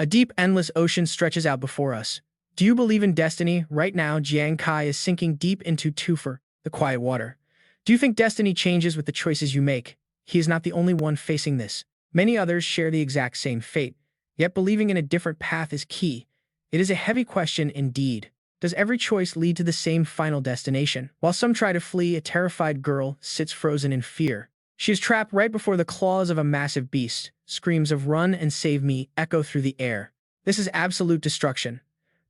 A deep, endless ocean stretches out before us. Do you believe in destiny? Right now, Jiang Kai is sinking deep into Tufer, the quiet water. Do you think destiny changes with the choices you make? He is not the only one facing this. Many others share the exact same fate, yet believing in a different path is key. It is a heavy question indeed. Does every choice lead to the same final destination? While some try to flee, a terrified girl sits frozen in fear. She is trapped right before the claws of a massive beast. Screams of "Run and save me" echo through the air. This is absolute destruction.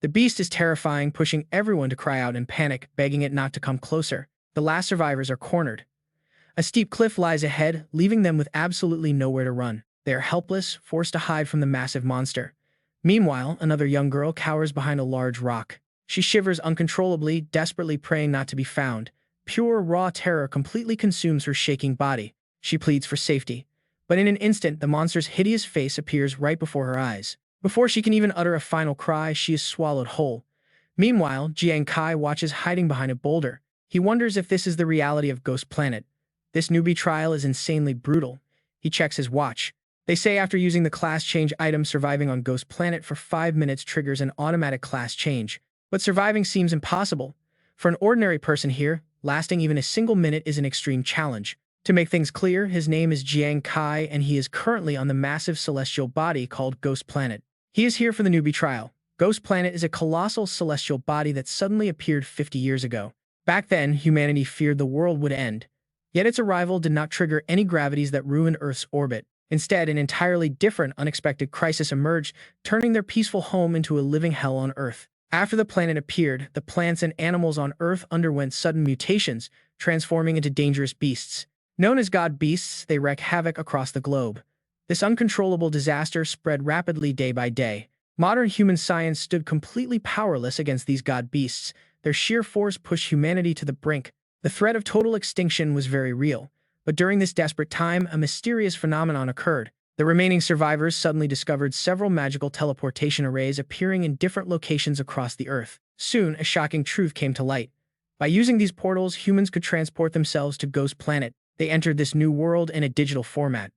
The beast is terrifying, pushing everyone to cry out in panic, begging it not to come closer. The last survivors are cornered. A steep cliff lies ahead, leaving them with absolutely nowhere to run. They are helpless, forced to hide from the massive monster. Meanwhile, another young girl cowers behind a large rock. She shivers uncontrollably, desperately praying not to be found. Pure, raw terror completely consumes her shaking body. She pleads for safety. But in an instant, the monster's hideous face appears right before her eyes. Before she can even utter a final cry, she is swallowed whole. Meanwhile, Jiang Kai watches hiding behind a boulder. He wonders if this is the reality of Ghost Planet. This newbie trial is insanely brutal. He checks his watch. They say after using the class change item, surviving on Ghost Planet for 5 minutes triggers an automatic class change. But surviving seems impossible. For an ordinary person here, lasting even a single minute is an extreme challenge. To make things clear, his name is Jiang Kai and he is currently on the massive celestial body called Ghost Planet. He is here for the newbie trial. Ghost Planet is a colossal celestial body that suddenly appeared 50 years ago. Back then, humanity feared the world would end. Yet its arrival did not trigger any gravities that ruined Earth's orbit. Instead, an entirely different, unexpected crisis emerged, turning their peaceful home into a living hell on Earth. After the planet appeared, the plants and animals on Earth underwent sudden mutations, transforming into dangerous beasts. Known as god beasts, they wreak havoc across the globe. This uncontrollable disaster spread rapidly day by day. Modern human science stood completely powerless against these god beasts. Their sheer force pushed humanity to the brink. The threat of total extinction was very real. But during this desperate time, a mysterious phenomenon occurred. The remaining survivors suddenly discovered several magical teleportation arrays appearing in different locations across the Earth. Soon, a shocking truth came to light. By using these portals, humans could transport themselves to Ghost Planet. They entered this new world in a digital format.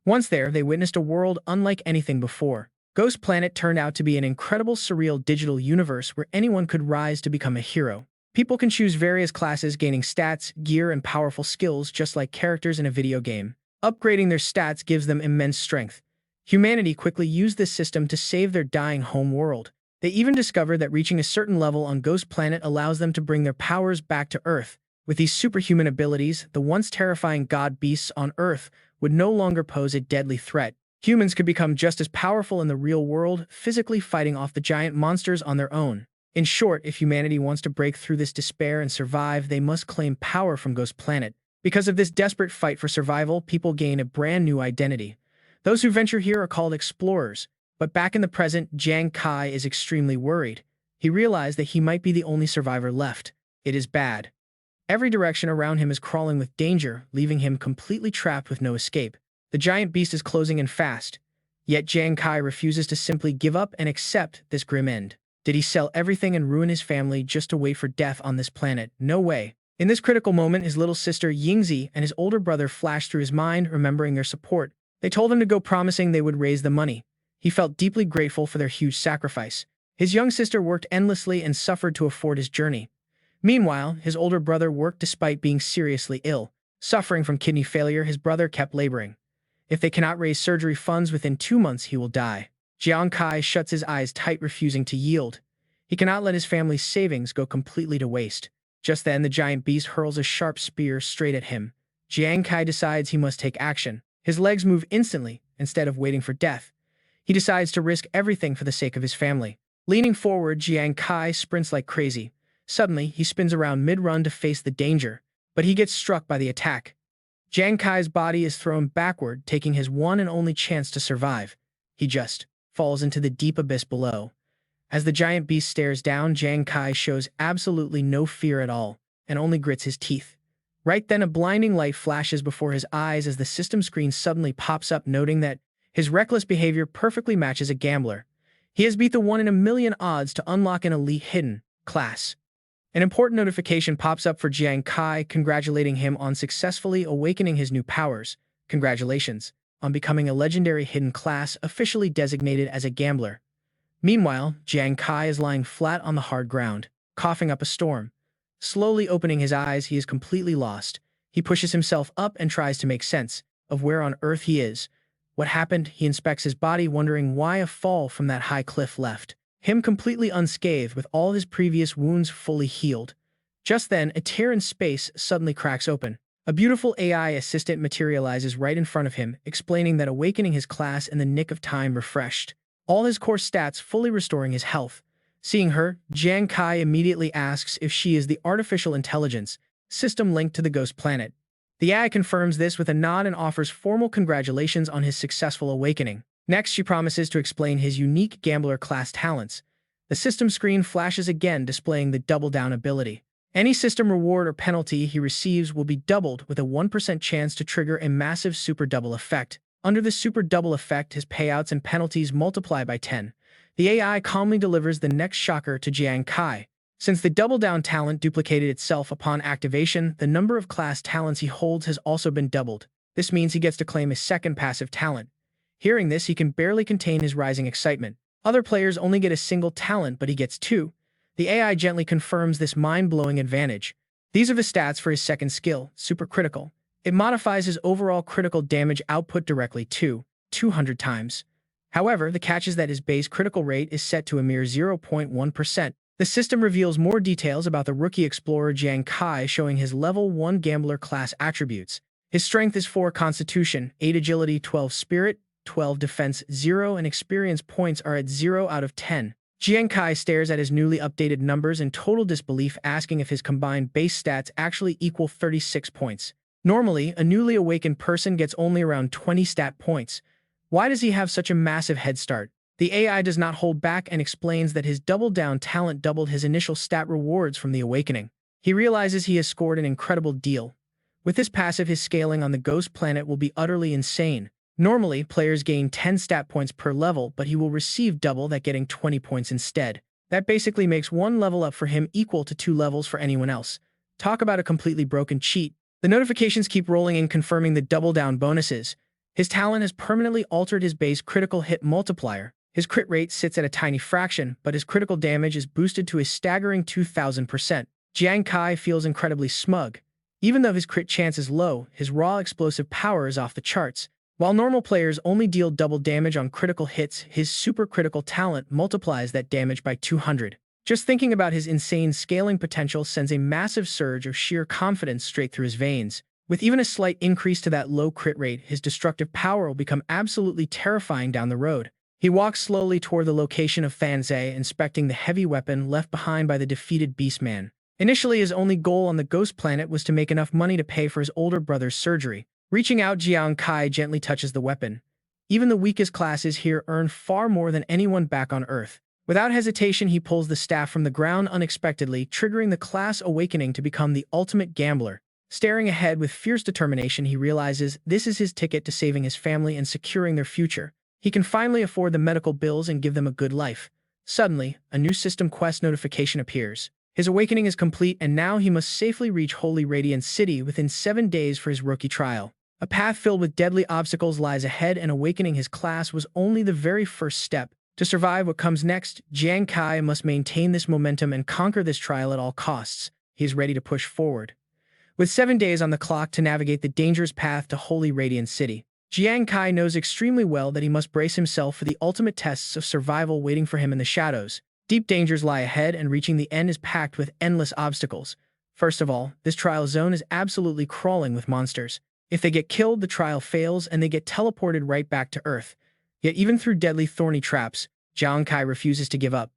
Once there, they witnessed a world unlike anything before. Ghost Planet turned out to be an incredible, surreal digital universe where anyone could rise to become a hero. People can choose various classes, gaining stats, gear, and powerful skills just like characters in a video game. Upgrading their stats gives them immense strength. Humanity quickly used this system to save their dying home world. They even discovered that reaching a certain level on Ghost Planet allows them to bring their powers back to Earth. With these superhuman abilities, the once terrifying god beasts on Earth would no longer pose a deadly threat. Humans could become just as powerful in the real world, physically fighting off the giant monsters on their own. In short, if humanity wants to break through this despair and survive, they must claim power from Ghost Planet. Because of this desperate fight for survival, people gain a brand new identity. Those who venture here are called explorers. But back in the present, Jiang Kai is extremely worried. He realized that he might be the only survivor left. It is bad. Every direction around him is crawling with danger, leaving him completely trapped with no escape. The giant beast is closing in fast. Yet Jiang Kai refuses to simply give up and accept this grim end. Did he sell everything and ruin his family just to wait for death on this planet? No way. In this critical moment, his little sister Yingzi and his older brother flashed through his mind, remembering their support. They told him to go, promising they would raise the money. He felt deeply grateful for their huge sacrifice. His young sister worked endlessly and suffered to afford his journey. Meanwhile, his older brother worked despite being seriously ill. Suffering from kidney failure, his brother kept laboring. If they cannot raise surgery funds within 2 months, he will die. Jiang Kai shuts his eyes tight, refusing to yield. He cannot let his family's savings go completely to waste. Just then, the giant beast hurls a sharp spear straight at him. Jiang Kai decides he must take action. His legs move instantly, instead of waiting for death. He decides to risk everything for the sake of his family. Leaning forward, Jiang Kai sprints like crazy. Suddenly, he spins around mid-run to face the danger, but he gets struck by the attack. Jiang Kai's body is thrown backward, taking his one and only chance to survive. He just falls into the deep abyss below. As the giant beast stares down, Jiang Kai shows absolutely no fear at all, and only grits his teeth. Right then, a blinding light flashes before his eyes as the system screen suddenly pops up, noting that his reckless behavior perfectly matches a gambler. He has beat the 1 in a million odds to unlock an elite hidden class. An important notification pops up for Jiang Kai, congratulating him on successfully awakening his new powers. Congratulations. on becoming a legendary hidden class officially designated as a gambler. Meanwhile, Jiang Kai is lying flat on the hard ground, coughing up a storm. Slowly opening his eyes, he is completely lost. He pushes himself up and tries to make sense of where on earth he is. What happened? He inspects his body, wondering why a fall from that high cliff left him completely unscathed with all his previous wounds fully healed. Just then, a tear in space suddenly cracks open. A beautiful AI assistant materializes right in front of him, explaining that awakening his class in the nick of time refreshed all his core stats, fully restoring his health. Seeing her, Jiang Kai immediately asks if she is the artificial intelligence system linked to the ghost planet. The AI confirms this with a nod and offers formal congratulations on his successful awakening. Next, she promises to explain his unique gambler class talents. The system screen flashes again, displaying the double down ability. Any system reward or penalty he receives will be doubled with a 1% chance to trigger a massive super double effect. Under the super double effect, his payouts and penalties multiply by 10. The AI calmly delivers the next shocker to Jiang Kai. Since the double down talent duplicated itself upon activation, the number of class talents he holds has also been doubled. This means he gets to claim a second passive talent. Hearing this, he can barely contain his rising excitement. Other players only get a single talent, but he gets two. The AI gently confirms this mind-blowing advantage. These are the stats for his second skill, Super Critical. It modifies his overall critical damage output directly to 200 times. However, the catch is that his base critical rate is set to a mere 0.1%. The system reveals more details about the rookie explorer Jiang Kai, showing his level 1 gambler class attributes. His strength is 4 Constitution, 8 Agility, 12 Spirit, 12 Defense, 0 and experience points are at 0 out of 10. Jiang Kai stares at his newly updated numbers in total disbelief, asking if his combined base stats actually equal 36 points. Normally, a newly awakened person gets only around 20 stat points. Why does he have such a massive head start? The AI does not hold back and explains that his double down talent doubled his initial stat rewards from the awakening. He realizes he has scored an incredible deal. With this passive, his scaling on the ghost planet will be utterly insane. Normally, players gain 10 stat points per level, but he will receive double that, getting 20 points instead. That basically makes one level up for him equal to 2 levels for anyone else. Talk about a completely broken cheat. The notifications keep rolling in, confirming the double down bonuses. His talent has permanently altered his base critical hit multiplier. His crit rate sits at a tiny fraction, but his critical damage is boosted to a staggering 2000%. Jiang Kai feels incredibly smug. Even though his crit chance is low, his raw explosive power is off the charts. While normal players only deal double damage on critical hits, his super critical talent multiplies that damage by 200. Just thinking about his insane scaling potential sends a massive surge of sheer confidence straight through his veins. With even a slight increase to that low crit rate, his destructive power will become absolutely terrifying down the road. He walks slowly toward the location of Fanzai, inspecting the heavy weapon left behind by the defeated Beastman. Initially, his only goal on the ghost planet was to make enough money to pay for his older brother's surgery. Reaching out, Jiang Kai gently touches the weapon. Even the weakest classes here earn far more than anyone back on Earth. Without hesitation, he pulls the staff from the ground unexpectedly, triggering the class awakening to become the ultimate gambler. Staring ahead with fierce determination, he realizes this is his ticket to saving his family and securing their future. He can finally afford the medical bills and give them a good life. Suddenly, a new system quest notification appears. His awakening is complete, and now he must safely reach Holy Radiant City within 7 days for his rookie trial. A path filled with deadly obstacles lies ahead, and awakening his class was only the very first step. To survive what comes next, Jiang Kai must maintain this momentum and conquer this trial at all costs. He is ready to push forward. With 7 days on the clock to navigate the dangerous path to Holy Radiant City, Jiang Kai knows extremely well that he must brace himself for the ultimate tests of survival waiting for him in the shadows. Deep dangers lie ahead, and reaching the end is packed with endless obstacles. First of all, this trial zone is absolutely crawling with monsters. If they get killed, the trial fails and they get teleported right back to Earth. Yet even through deadly thorny traps, Jiang Kai refuses to give up.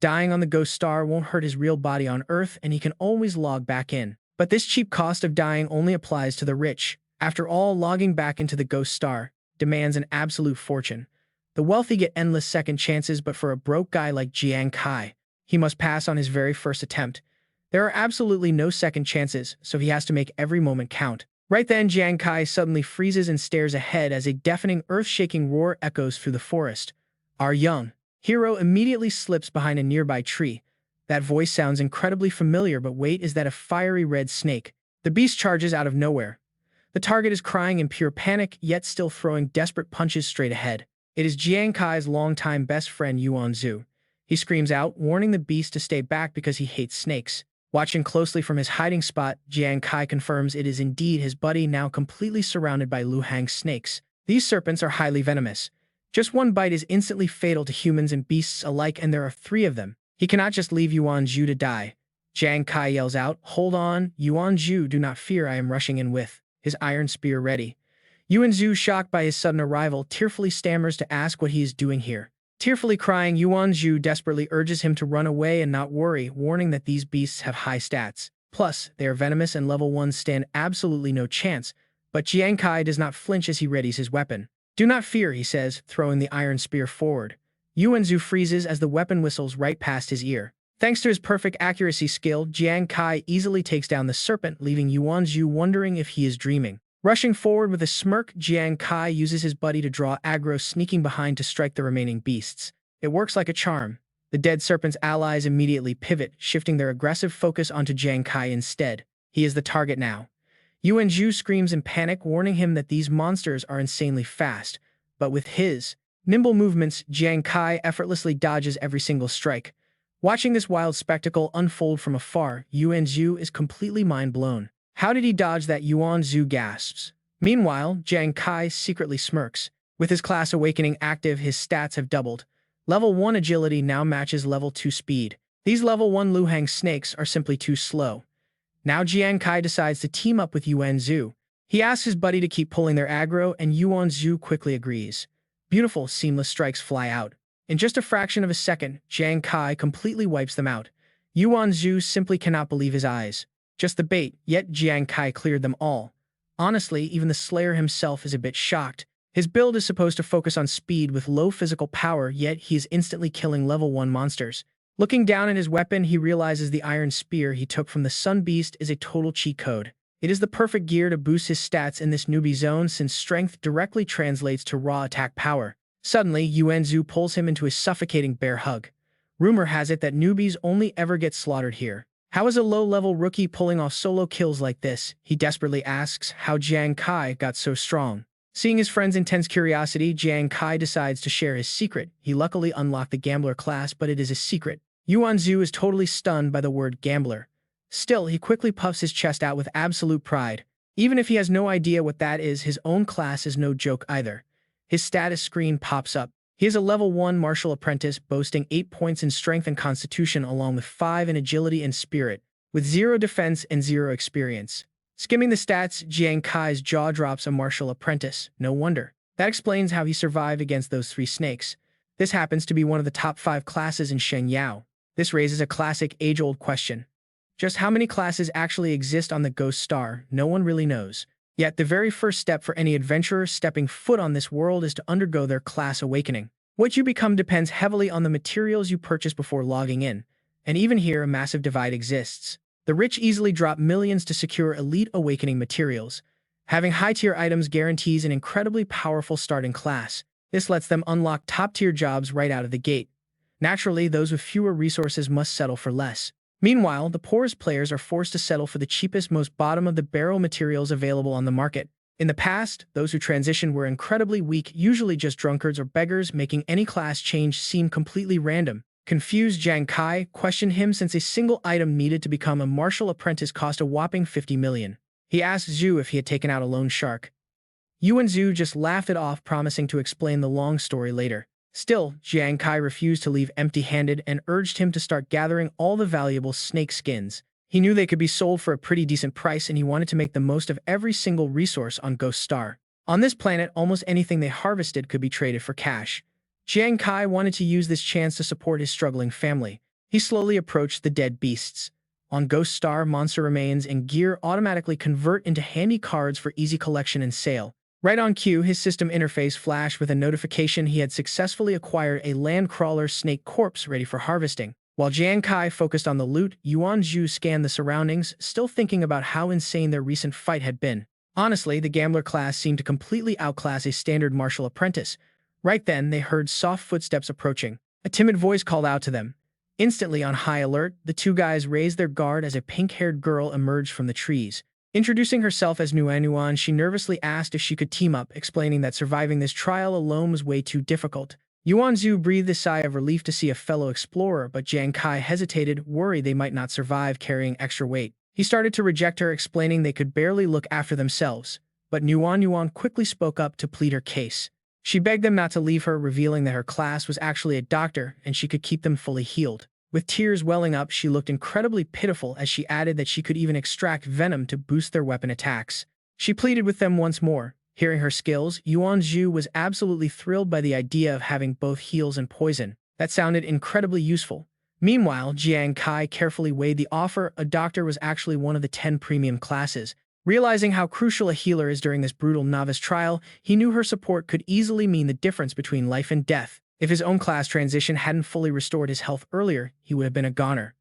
Dying on the ghost star won't hurt his real body on Earth, and he can always log back in. But this cheap cost of dying only applies to the rich. After all, logging back into the ghost star demands an absolute fortune. The wealthy get endless second chances, but for a broke guy like Jiang Kai, he must pass on his very first attempt. There are absolutely no second chances, so he has to make every moment count. Right then, Jiang Kai suddenly freezes and stares ahead as a deafening, earth-shaking roar echoes through the forest. Our young hero immediately slips behind a nearby tree. That voice sounds incredibly familiar, but wait, is that a fiery red snake? The beast charges out of nowhere. The target is crying in pure panic, yet still throwing desperate punches straight ahead. It is Jiang Kai's longtime best friend Yuan Zhu. He screams out, warning the beast to stay back because he hates snakes. Watching closely from his hiding spot, Jiang Kai confirms it is indeed his buddy, now completely surrounded by Lu Hang's snakes. These serpents are highly venomous. Just one bite is instantly fatal to humans and beasts alike, and there are 3 of them. He cannot just leave Yuan Zhu to die. Jiang Kai yells out, "Hold on, Yuan Zhu, do not fear, I am rushing in with his iron spear ready." Yuan Zhu, shocked by his sudden arrival, tearfully stammers to ask what he is doing here. Tearfully crying, Yuan Zhu desperately urges him to run away and not worry, warning that these beasts have high stats. Plus, they are venomous and level 1s stand absolutely no chance, but Jiang Kai does not flinch as he readies his weapon. "Do not fear," he says, throwing the iron spear forward. Yuan Zhu freezes as the weapon whistles right past his ear. Thanks to his perfect accuracy skill, Jiang Kai easily takes down the serpent, leaving Yuan Zhu wondering if he is dreaming. Rushing forward with a smirk, Jiang Kai uses his buddy to draw aggro, sneaking behind to strike the remaining beasts. It works like a charm. The dead serpent's allies immediately pivot, shifting their aggressive focus onto Jiang Kai instead. He is the target now. Yuan Zhu screams in panic, warning him that these monsters are insanely fast, but with his nimble movements, Jiang Kai effortlessly dodges every single strike. Watching this wild spectacle unfold from afar, Yuan Zhu is completely mind-blown. How did he dodge that? Yuan Zhu gasps. Meanwhile, Jiang Kai secretly smirks. With his class awakening active, his stats have doubled. Level 1 agility now matches level 2 speed. These level 1 Lu Hang snakes are simply too slow. Now Jiang Kai decides to team up with Yuan Zhu. He asks his buddy to keep pulling their aggro, and Yuan Zhu quickly agrees. Beautiful, seamless strikes fly out. In just a fraction of a second, Jiang Kai completely wipes them out. Yuan Zhu simply cannot believe his eyes. Just the bait, yet Jiang Kai cleared them all. Honestly, even the Slayer himself is a bit shocked. His build is supposed to focus on speed with low physical power, yet he is instantly killing level 1 monsters. Looking down at his weapon, he realizes the iron spear he took from the Sun Beast is a total cheat code. It is the perfect gear to boost his stats in this newbie zone, since strength directly translates to raw attack power. Suddenly, Yuan Zhu pulls him into a suffocating bear hug. Rumor has it that newbies only ever get slaughtered here. How is a low-level rookie pulling off solo kills like this? He desperately asks how Jiang Kai got so strong. Seeing his friend's intense curiosity, Jiang Kai decides to share his secret. He luckily unlocked the gambler class, but it is a secret. Yuan Zhu is totally stunned by the word gambler. Still, he quickly puffs his chest out with absolute pride. Even if he has no idea what that is, his own class is no joke either. His status screen pops up. He is a level 1 martial apprentice, boasting 8 points in strength and constitution along with 5 in agility and spirit, with 0 defense and 0 experience. Skimming the stats, Jiang Kai's jaw drops. A martial apprentice. No wonder. That explains how he survived against those 3 snakes. This happens to be one of the top 5 classes in Shenyao. This raises a classic age-old question. Just how many classes actually exist on the Ghost Star? No one really knows. Yet the very first step for any adventurer stepping foot on this world is to undergo their class awakening. What you become depends heavily on the materials you purchase before logging in. And even here, a massive divide exists. The rich easily drop millions to secure elite awakening materials. Having high-tier items guarantees an incredibly powerful starting class. This lets them unlock top-tier jobs right out of the gate. Naturally, those with fewer resources must settle for less. Meanwhile, the poorest players are forced to settle for the cheapest, most bottom-of-the-barrel materials available on the market. In the past, those who transitioned were incredibly weak, usually just drunkards or beggars, making any class change seem completely random. Confused, Jiang Kai questioned him since a single item needed to become a martial apprentice cost a whopping 50 million. He asked Zhu if he had taken out a loan shark. Yuan Zhu just laughed it off, promising to explain the long story later. Still, Jiang Kai refused to leave empty-handed and urged him to start gathering all the valuable snake skins. He knew they could be sold for a pretty decent price, and he wanted to make the most of every single resource on Ghost Star. On this planet, almost anything they harvested could be traded for cash. Jiang Kai wanted to use this chance to support his struggling family. He slowly approached the dead beasts. On Ghost Star, monster remains and gear automatically convert into handy cards for easy collection and sale. Right on cue, his system interface flashed with a notification he had successfully acquired a landcrawler snake corpse ready for harvesting. While Jiang Kai focused on the loot, Yuan Zhu scanned the surroundings, still thinking about how insane their recent fight had been. Honestly, the gambler class seemed to completely outclass a standard martial apprentice. Right then, they heard soft footsteps approaching. A timid voice called out to them. Instantly on high alert, the 2 guys raised their guard as a pink-haired girl emerged from the trees. Introducing herself as Nuan, she nervously asked if she could team up, explaining that surviving this trial alone was way too difficult. Yuanzhu breathed a sigh of relief to see a fellow explorer, but Jiang Kai hesitated, worried they might not survive carrying extra weight. He started to reject her, explaining they could barely look after themselves. But Nuan quickly spoke up to plead her case. She begged them not to leave her, revealing that her class was actually a doctor and she could keep them fully healed. With tears welling up, she looked incredibly pitiful as she added that she could even extract venom to boost their weapon attacks. She pleaded with them once more. Hearing her skills, Yuanzhu was absolutely thrilled by the idea of having both heals and poison. That sounded incredibly useful. Meanwhile, Jiang Kai carefully weighed the offer. A doctor was actually one of the 10 premium classes. Realizing how crucial a healer is during this brutal novice trial, he knew her support could easily mean the difference between life and death. If his own class transition hadn't fully restored his health earlier, he would have been a goner.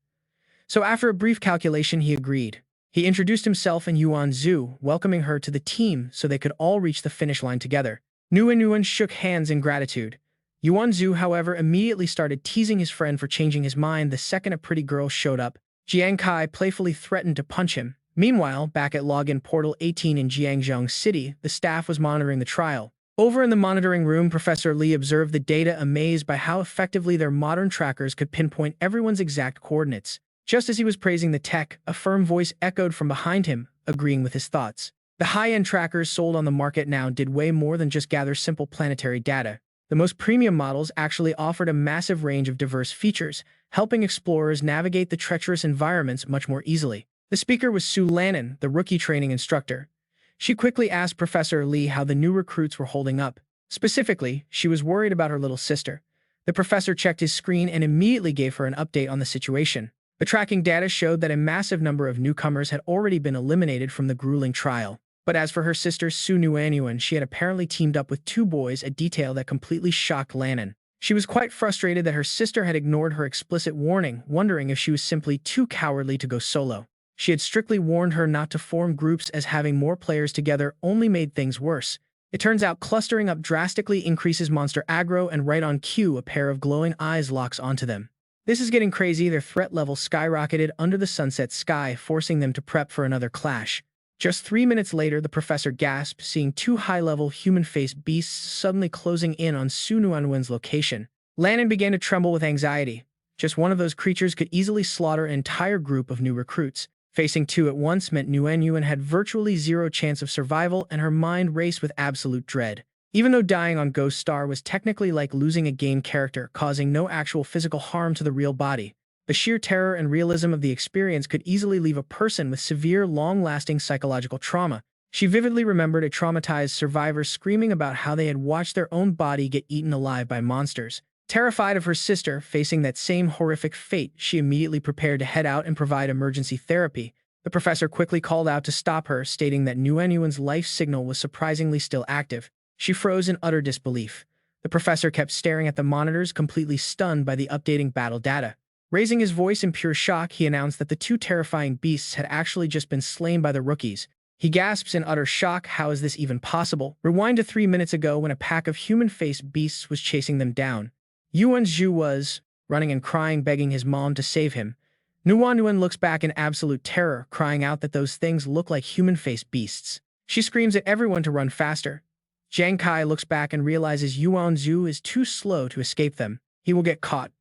So after a brief calculation, he agreed. He introduced himself and Yuanzhu, welcoming her to the team so they could all reach the finish line together. Nuan shook hands in gratitude. Yuanzhu, however, immediately started teasing his friend for changing his mind the second a pretty girl showed up. Jiang Kai playfully threatened to punch him. Meanwhile, back at Login Portal 18 in Jiangzhou City, the staff was monitoring the trial. Over in the monitoring room, Professor Li observed the data, amazed by how effectively their modern trackers could pinpoint everyone's exact coordinates. Just as he was praising the tech, a firm voice echoed from behind him, agreeing with his thoughts. The high-end trackers sold on the market now did way more than just gather simple planetary data. The most premium models actually offered a massive range of diverse features, helping explorers navigate the treacherous environments much more easily. The speaker was Su Lannan, the rookie training instructor. She quickly asked Professor Li how the new recruits were holding up. Specifically, she was worried about her little sister. The professor checked his screen and immediately gave her an update on the situation. The tracking data showed that a massive number of newcomers had already been eliminated from the grueling trial. But as for her sister Su Nuan, she had apparently teamed up with 2 boys, a detail that completely shocked Lannan. She was quite frustrated that her sister had ignored her explicit warning, wondering if she was simply too cowardly to go solo. She had strictly warned her not to form groups, as having more players together only made things worse. It turns out clustering up drastically increases monster aggro, and right on cue, a pair of glowing eyes locks onto them. This is getting crazy. Their threat level skyrocketed under the sunset sky, forcing them to prep for another clash. Just 3 minutes later, the professor gasped, seeing 2 high-level human-faced beasts suddenly closing in on Su Nuanwen's location. Lannan began to tremble with anxiety. Just one of those creatures could easily slaughter an entire group of new recruits. Facing 2 at once meant Nuan had virtually 0 chance of survival, and her mind raced with absolute dread. Even though dying on Ghost Star was technically like losing a game character, causing no actual physical harm to the real body, the sheer terror and realism of the experience could easily leave a person with severe, long-lasting psychological trauma. She vividly remembered a traumatized survivor screaming about how they had watched their own body get eaten alive by monsters. Terrified of her sister facing that same horrific fate, she immediately prepared to head out and provide emergency therapy. The professor quickly called out to stop her, stating that Nuan's life signal was surprisingly still active. She froze in utter disbelief. The professor kept staring at the monitors, completely stunned by the updating battle data. Raising his voice in pure shock, he announced that the 2 terrifying beasts had actually just been slain by the rookies. He gasps in utter shock. How is this even possible? Rewind to 3 minutes ago when a pack of human-faced beasts was chasing them down. Yuanzhu was running and crying, begging his mom to save him. Nuan looks back in absolute terror, crying out that those things look like human-faced beasts. She screams at everyone to run faster. Jiang Kai looks back and realizes Yuanzhu is too slow to escape them. He will get caught.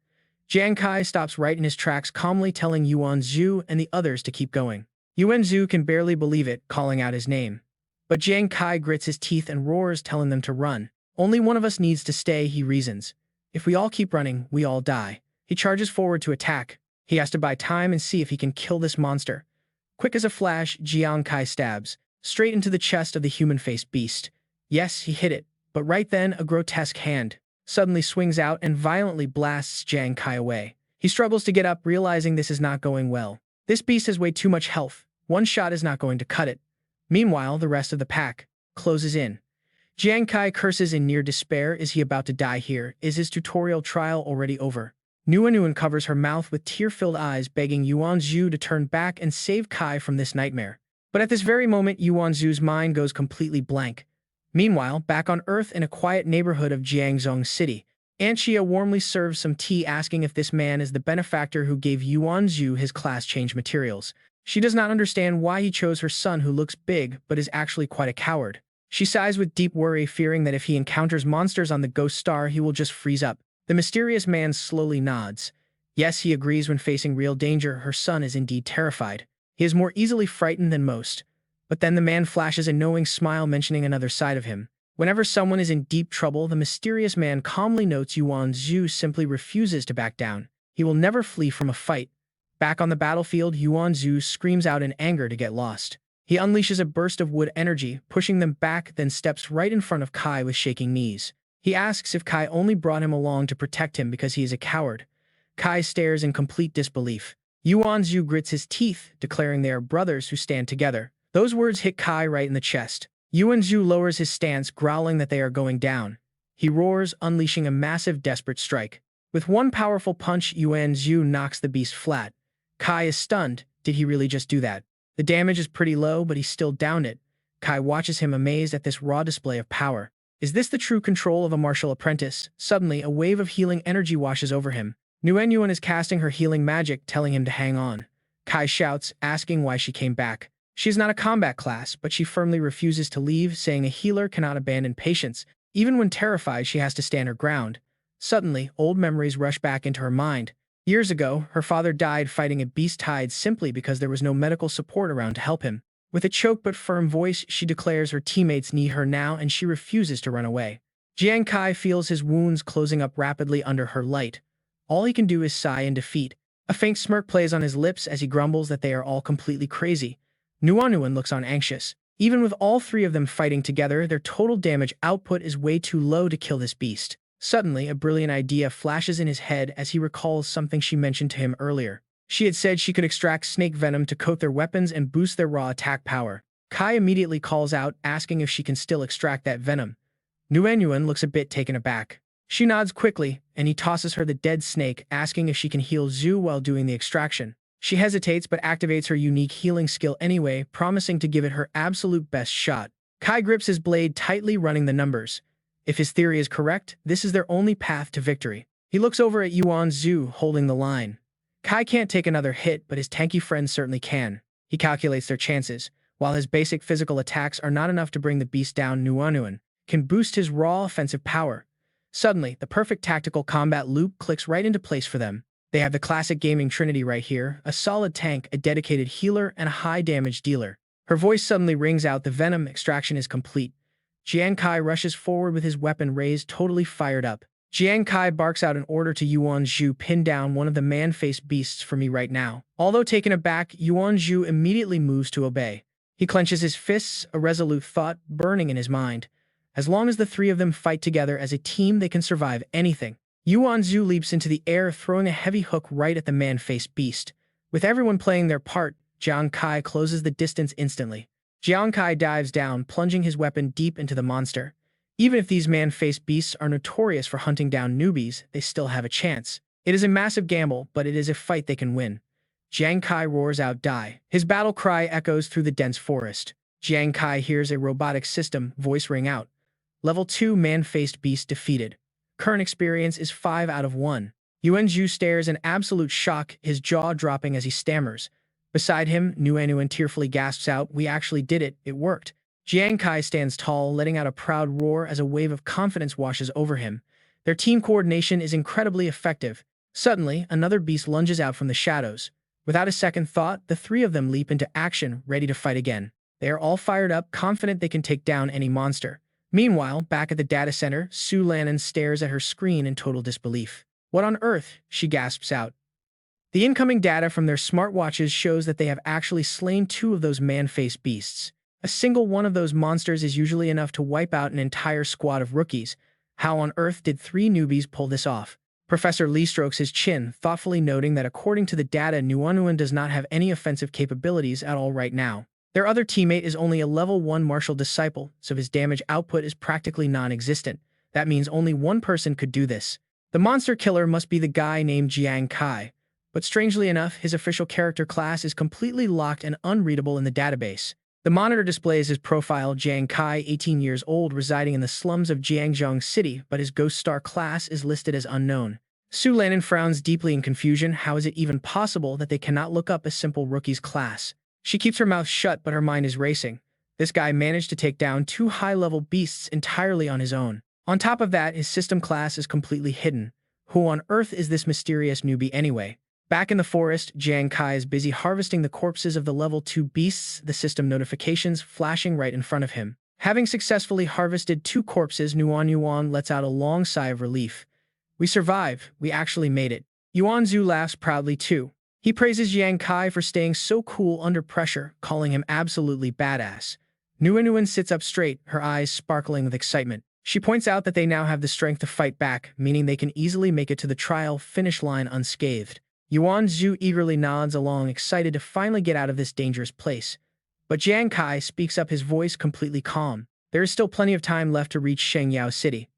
Jiang Kai stops right in his tracks, calmly telling Yuanzhu and the others to keep going. Yuanzhu can barely believe it, calling out his name. But Jiang Kai grits his teeth and roars, telling them to run. Only one of us needs to stay, he reasons. If we all keep running, we all die. He charges forward to attack. He has to buy time and see if he can kill this monster. Quick as a flash, Jiang Kai stabs, straight into the chest of the human-faced beast. Yes, he hit it, but right then a grotesque hand suddenly swings out and violently blasts Jiang Kai away. He struggles to get up, realizing this is not going well. This beast has way too much health. One shot is not going to cut it. Meanwhile, the rest of the pack closes in. Jiang Kai curses in near despair. Is he about to die here? Is his tutorial trial already over? Nuan covers her mouth with tear-filled eyes, begging Yuanzhu to turn back and save Kai from this nightmare. But at this very moment, Yuanzhu's mind goes completely blank. Meanwhile, back on Earth in a quiet neighborhood of Jiangzhou City, Aunt Chia warmly serves some tea, asking if this man is the benefactor who gave Yuanzhu his class change materials. She does not understand why he chose her son who looks big but is actually quite a coward. She sighs with deep worry, fearing that if he encounters monsters on the ghost star, he will just freeze up. The mysterious man slowly nods. Yes, he agrees when facing real danger, her son is indeed terrified. He is more easily frightened than most. But then the man flashes a knowing smile, mentioning another side of him. Whenever someone is in deep trouble, the mysterious man calmly notes Yuan Zhu simply refuses to back down. He will never flee from a fight. Back on the battlefield, Yuan Zhu screams out in anger to get lost. He unleashes a burst of wood energy, pushing them back, then steps right in front of Kai with shaking knees. He asks if Kai only brought him along to protect him because he is a coward. Kai stares in complete disbelief. Yuan Zhu grits his teeth, declaring they are brothers who stand together. Those words hit Kai right in the chest. Yuan Zhu lowers his stance, growling that they are going down. He roars, unleashing a massive, desperate strike. With one powerful punch, Yuan Zhu knocks the beast flat. Kai is stunned. Did he really just do that? The damage is pretty low, but he still downed it. Kai watches him amazed at this raw display of power. Is this the true control of a martial apprentice? Suddenly, a wave of healing energy washes over him. Yuan is casting her healing magic, telling him to hang on. Kai shouts, asking why she came back. She is not a combat class, but she firmly refuses to leave, saying a healer cannot abandon patients. Even when terrified, she has to stand her ground. Suddenly, old memories rush back into her mind. Years ago, her father died fighting a beast tide simply because there was no medical support around to help him. With a choked but firm voice, she declares her teammates need her now and she refuses to run away. Jiang Kai feels his wounds closing up rapidly under her light. All he can do is sigh in defeat. A faint smirk plays on his lips as he grumbles that they are all completely crazy. Yuan looks on anxious. Even with all three of them fighting together, their total damage output is way too low to kill this beast. Suddenly, a brilliant idea flashes in his head as he recalls something she mentioned to him earlier. She had said she could extract snake venom to coat their weapons and boost their raw attack power. Kai immediately calls out, asking if she can still extract that venom. Yuan looks a bit taken aback. She nods quickly, and he tosses her the dead snake, asking if she can heal Zhu while doing the extraction. She hesitates but activates her unique healing skill anyway, promising to give it her absolute best shot. Kai grips his blade tightly, running the numbers. If his theory is correct, this is their only path to victory. He looks over at Yuan Zhu, holding the line. Kai can't take another hit, but his tanky friend certainly can. He calculates their chances. While his basic physical attacks are not enough to bring the beast down, Yuan can boost his raw offensive power. Suddenly, the perfect tactical combat loop clicks right into place for them. They have the classic gaming trinity right here, a solid tank, a dedicated healer, and a high-damage dealer. Her voice suddenly rings out, the venom extraction is complete. Jiang Kai rushes forward with his weapon raised, totally fired up. Jiang Kai barks out an order to Yuan Zhu, pin down one of the man-faced beasts for me right now. Although taken aback, Yuan Zhu immediately moves to obey. He clenches his fists, a resolute thought burning in his mind. As long as the three of them fight together as a team, they can survive anything. Yuan Zhu leaps into the air, throwing a heavy hook right at the man-faced beast. With everyone playing their part, Jiang Kai closes the distance instantly. Jiang Kai dives down, plunging his weapon deep into the monster. Even if these man-faced beasts are notorious for hunting down newbies, they still have a chance. It is a massive gamble, but it is a fight they can win. Jiang Kai roars out, "Die!" His battle cry echoes through the dense forest. Jiang Kai hears a robotic system voice ring out. Level 2 man-faced beast defeated. Current experience is 5 out of 1. Yuan Zhu stares in absolute shock, his jaw dropping as he stammers. Beside him, Yuan tearfully gasps out, "We actually did it, it worked." Jiang Kai stands tall, letting out a proud roar as a wave of confidence washes over him. Their team coordination is incredibly effective. Suddenly, another beast lunges out from the shadows. Without a second thought, the three of them leap into action, ready to fight again. They are all fired up, confident they can take down any monster. Meanwhile, back at the data center, Su Lannan stares at her screen in total disbelief. "What on earth?" she gasps out. The incoming data from their smartwatches shows that they have actually slain 2 of those man-faced beasts. A single one of those monsters is usually enough to wipe out an entire squad of rookies. How on earth did 3 newbies pull this off? Professor Lee strokes his chin, thoughtfully noting that according to the data, Yuan does not have any offensive capabilities at all right now. Their other teammate is only a level 1 martial disciple, so his damage output is practically non-existent. That means only one person could do this. The monster killer must be the guy named Jiang Kai. But strangely enough, his official character class is completely locked and unreadable in the database. The monitor displays his profile, Jiang Kai, 18 years old, residing in the slums of Jiangzhou City, but his Ghost Star class is listed as unknown. Su Lanin frowns deeply in confusion. How is it even possible that they cannot look up a simple rookie's class? She keeps her mouth shut, but her mind is racing. This guy managed to take down 2 high-level beasts entirely on his own. On top of that, his system class is completely hidden. Who on earth is this mysterious newbie anyway? Back in the forest, Jiang Kai is busy harvesting the corpses of the level 2 beasts, the system notifications flashing right in front of him. Having successfully harvested 2 corpses, Yuan lets out a long sigh of relief. We survived. We actually made it. Yuan Zhu laughs proudly too. He praises Jiang Kai for staying so cool under pressure, calling him absolutely badass. Nguyen sits up straight, her eyes sparkling with excitement. She points out that they now have the strength to fight back, meaning they can easily make it to the trial finish line unscathed. Yuan Zhu eagerly nods along, excited to finally get out of this dangerous place. But Jiang Kai speaks up, his voice completely calm. There is still plenty of time left to reach Shengyao City.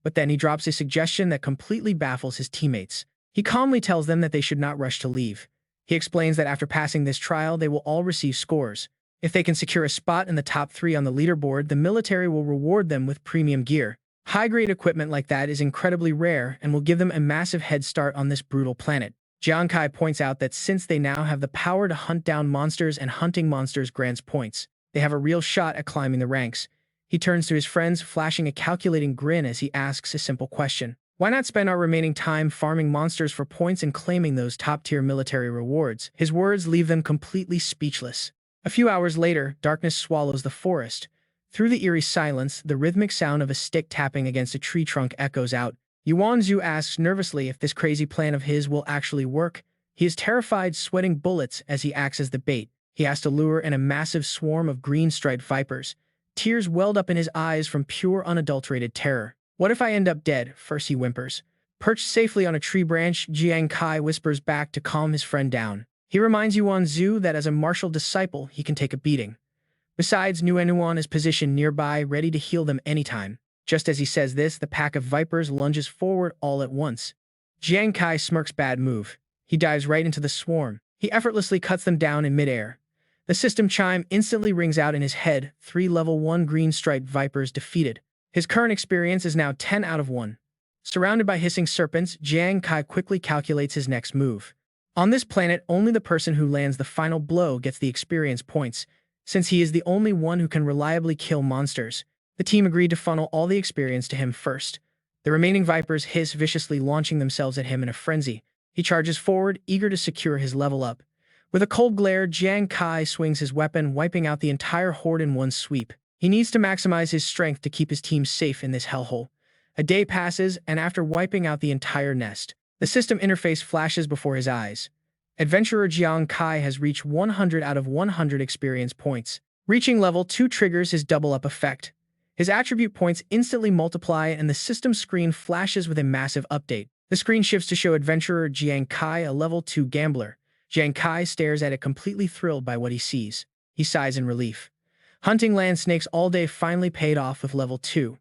But then he drops a suggestion that completely baffles his teammates. He calmly tells them that they should not rush to leave. He explains that after passing this trial, they will all receive scores. If they can secure a spot in the top 3 on the leaderboard, the military will reward them with premium gear. High-grade equipment like that is incredibly rare and will give them a massive head start on this brutal planet. Jiang Kai points out that since they now have the power to hunt down monsters and hunting monsters grants points, they have a real shot at climbing the ranks. He turns to his friends, flashing a calculating grin as he asks a simple question. Why not spend our remaining time farming monsters for points and claiming those top-tier military rewards? His words leave them completely speechless. A few hours later, darkness swallows the forest. Through the eerie silence, the rhythmic sound of a stick tapping against a tree trunk echoes out. Yuan Zhu asks nervously if this crazy plan of his will actually work. He is terrified, sweating bullets as he acts as the bait. He has to lure in a massive swarm of green-striped vipers. Tears welled up in his eyes from pure, unadulterated terror. What if I end up dead? First he whimpers. Perched safely on a tree branch, Jiang Kai whispers back to calm his friend down. He reminds Yuan Zhu that as a martial disciple, he can take a beating. Besides, Nguyen is positioned nearby, ready to heal them anytime. Just as he says this, the pack of vipers lunges forward all at once. Jiang Kai smirks, bad move. He dives right into the swarm. He effortlessly cuts them down in midair. The system chime instantly rings out in his head, 3 level 1 green-striped vipers defeated. His current experience is now 10 out of 1. Surrounded by hissing serpents, Jiang Kai quickly calculates his next move. On this planet, only the person who lands the final blow gets the experience points, since he is the only one who can reliably kill monsters. The team agreed to funnel all the experience to him first. The remaining vipers hiss viciously, launching themselves at him in a frenzy. He charges forward, eager to secure his level up. With a cold glare, Jiang Kai swings his weapon, wiping out the entire horde in one sweep. He needs to maximize his strength to keep his team safe in this hellhole. A day passes, and after wiping out the entire nest, the system interface flashes before his eyes. Adventurer Jiang Kai has reached 100 out of 100 experience points. Reaching level 2 triggers his double-up effect. His attribute points instantly multiply, and the system screen flashes with a massive update. The screen shifts to show Adventurer Jiang Kai, a level 2 gambler. Jiang Kai stares at it, completely thrilled by what he sees. He sighs in relief. Hunting land snakes all day finally paid off with level 2.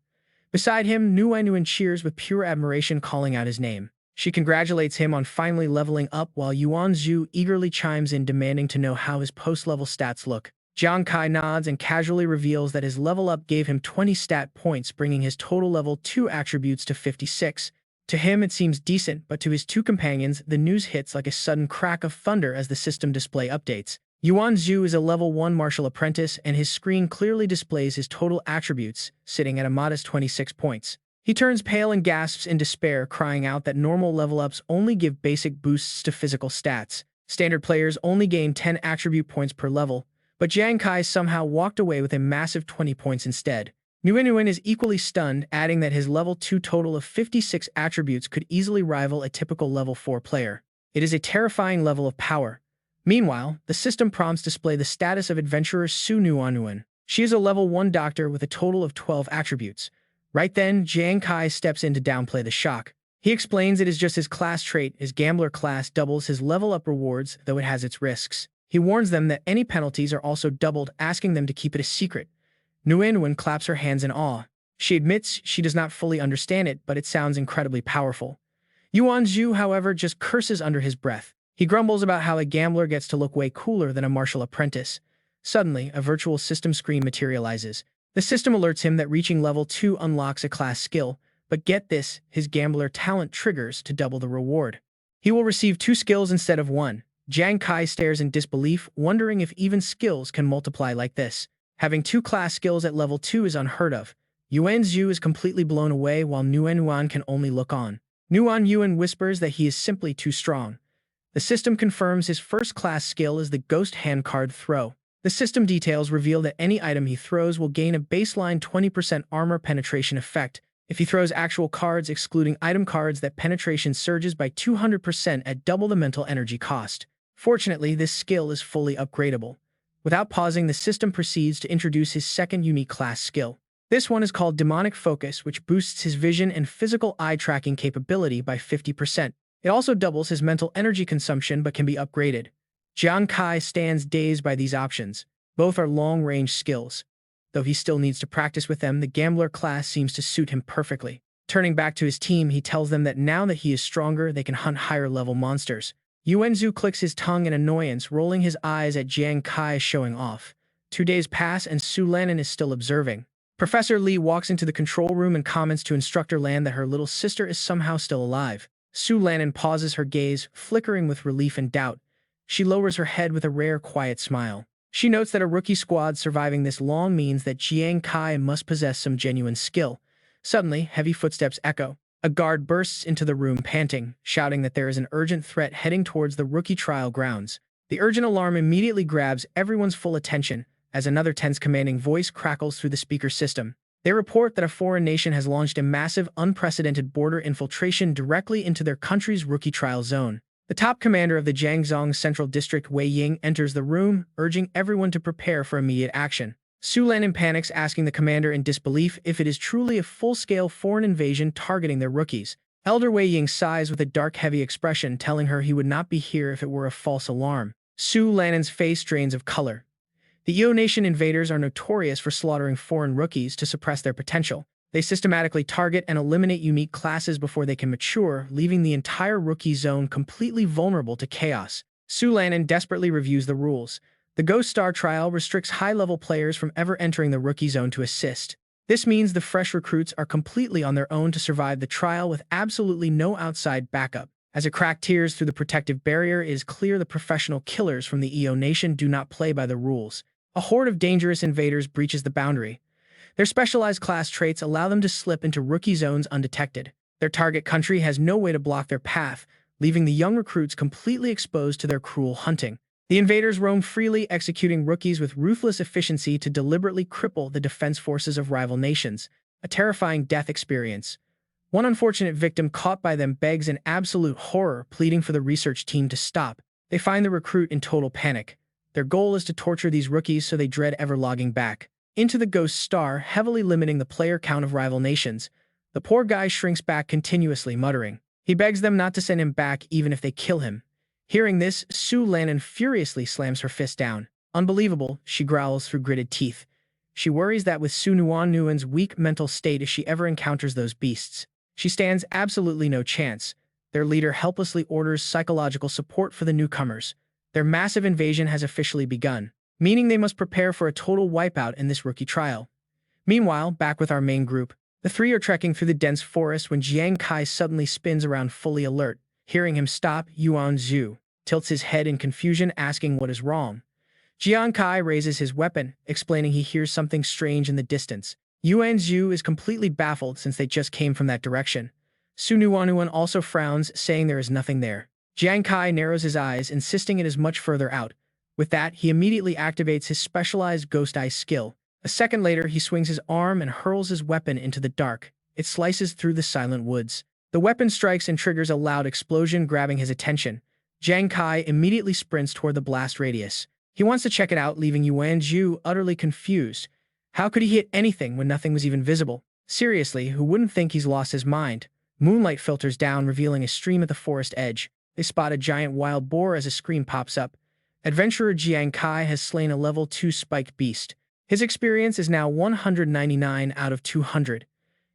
Beside him, Nguyen cheers with pure admiration, calling out his name. She congratulates him on finally leveling up, while Yuan Zhu eagerly chimes in, demanding to know how his post-level stats look. Jiang Kai nods and casually reveals that his level up gave him 20 stat points, bringing his total level 2 attributes to 56. To him, it seems decent, but to his 2 companions, the news hits like a sudden crack of thunder as the system display updates. Yuan Zhu is a level 1 martial apprentice, and his screen clearly displays his total attributes, sitting at a modest 26 points. He turns pale and gasps in despair, crying out that normal level-ups only give basic boosts to physical stats. Standard players only gain 10 attribute points per level, but Jiang Kai somehow walked away with a massive 20 points instead. Nguyen is equally stunned, adding that his level 2 total of 56 attributes could easily rival a typical level 4 player. It is a terrifying level of power. Meanwhile, the system prompts display the status of adventurer Su Nguyen. She is a level 1 doctor with a total of 12 attributes. Right then, Jiang Kai steps in to downplay the shock. He explains it is just his class trait. His gambler class doubles his level-up rewards, though it has its risks. He warns them that any penalties are also doubled, asking them to keep it a secret. Nguyen claps her hands in awe. She admits she does not fully understand it, but it sounds incredibly powerful. Yuan Zhu, however, just curses under his breath. He grumbles about how a gambler gets to look way cooler than a martial apprentice. Suddenly, a virtual system screen materializes. The system alerts him that reaching level 2 unlocks a class skill, But get this, his gambler talent triggers to double the reward. He will receive 2 skills instead of 1. Jiang Kai stares in disbelief, wondering if even skills can multiply like this. Having 2 class skills at level 2 is unheard of. Yuan Zhu is completely blown away while Nguyen Yuan can only look on. Nguyen Yuan whispers that he is simply too strong. The system confirms his first class skill is the Ghost Hand Card Throw. The system details reveal that any item he throws will gain a baseline 20% armor penetration effect. If he throws actual cards excluding item cards, that penetration surges by 200% at double the mental energy cost. Fortunately, this skill is fully upgradable. Without pausing, the system proceeds to introduce his second unique class skill. This one is called Demonic Focus, which boosts his vision and physical eye tracking capability by 50%. It also doubles his mental energy consumption but can be upgraded. Jiang Kai stands dazed by these options. Both are long-range skills. Though he still needs to practice with them, the gambler class seems to suit him perfectly. Turning back to his team, he tells them that now that he is stronger, they can hunt higher-level monsters. Yuan Zhu clicks his tongue in annoyance, rolling his eyes at Jiang Kai showing off. 2 days pass and Su Lanin is still observing. Professor Li walks into the control room and comments to Instructor Lan that her little sister is somehow still alive. Su Lanin pauses, her gaze flickering with relief and doubt. She lowers her head with a rare, quiet smile. She notes that a rookie squad surviving this long means that Jiang Kai must possess some genuine skill. Suddenly, heavy footsteps echo. A guard bursts into the room panting, shouting that there is an urgent threat heading towards the rookie trial grounds. The urgent alarm immediately grabs everyone's full attention as another tense commanding voice crackles through the speaker system. They report that a foreign nation has launched a massive, unprecedented border infiltration directly into their country's rookie trial zone. The top commander of the Jiangzhou Central District, Wei Ying, enters the room, urging everyone to prepare for immediate action. Su Lanin panics, asking the commander in disbelief if it is truly a full-scale foreign invasion targeting their rookies. Elder Wei Ying sighs with a dark, heavy expression, telling her he would not be here if it were a false alarm. Su Lanin's face drains of color. The Eo Nation invaders are notorious for slaughtering foreign rookies to suppress their potential. They systematically target and eliminate unique classes before they can mature, leaving the entire rookie zone completely vulnerable to chaos. Su Lanin desperately reviews the rules. The Ghost Star trial restricts high-level players from ever entering the rookie zone to assist. This means the fresh recruits are completely on their own to survive the trial with absolutely no outside backup. As a crack tears through the protective barrier, it is clear the professional killers from the Eo Nation do not play by the rules. A horde of dangerous invaders breaches the boundary. Their specialized class traits allow them to slip into rookie zones undetected. Their target country has no way to block their path, leaving the young recruits completely exposed to their cruel hunting. The invaders roam freely, executing rookies with ruthless efficiency to deliberately cripple the defense forces of rival nations, a terrifying death experience. One unfortunate victim caught by them begs in absolute horror, pleading for the research team to stop. They find the recruit in total panic. Their goal is to torture these rookies, so they dread ever logging back into the Ghost Star, heavily limiting the player count of rival nations. The poor guy shrinks back continuously, muttering. He begs them not to send him back even if they kill him. Hearing this, Su Lanin furiously slams her fist down. Unbelievable, she growls through gritted teeth. She worries that with Su Nuan's weak mental state, if she ever encounters those beasts, she stands absolutely no chance. Their leader helplessly orders psychological support for the newcomers. Their massive invasion has officially begun, meaning they must prepare for a total wipeout in this rookie trial. Meanwhile, back with our main group, the three are trekking through the dense forest when Jiang Kai suddenly spins around, fully alert. Hearing him stop, Yuan Zhu tilts his head in confusion, asking what is wrong. Jiang Kai raises his weapon, explaining he hears something strange in the distance. Yuan Zhu is completely baffled since they just came from that direction. Su Nuan also frowns, saying there is nothing there. Jiang Kai narrows his eyes, insisting it is much further out. With that, he immediately activates his specialized Ghost Eye skill. A second later, he swings his arm and hurls his weapon into the dark. It slices through the silent woods. The weapon strikes and triggers a loud explosion, grabbing his attention. Jiang Kai immediately sprints toward the blast radius. He wants to check it out, leaving Yuan Zhu utterly confused. How could he hit anything when nothing was even visible? Seriously, who wouldn't think he's lost his mind? Moonlight filters down, revealing a stream at the forest edge. They spot a giant wild boar as a scream pops up. Adventurer Jiang Kai has slain a level 2 spiked beast. His experience is now 199 out of 200.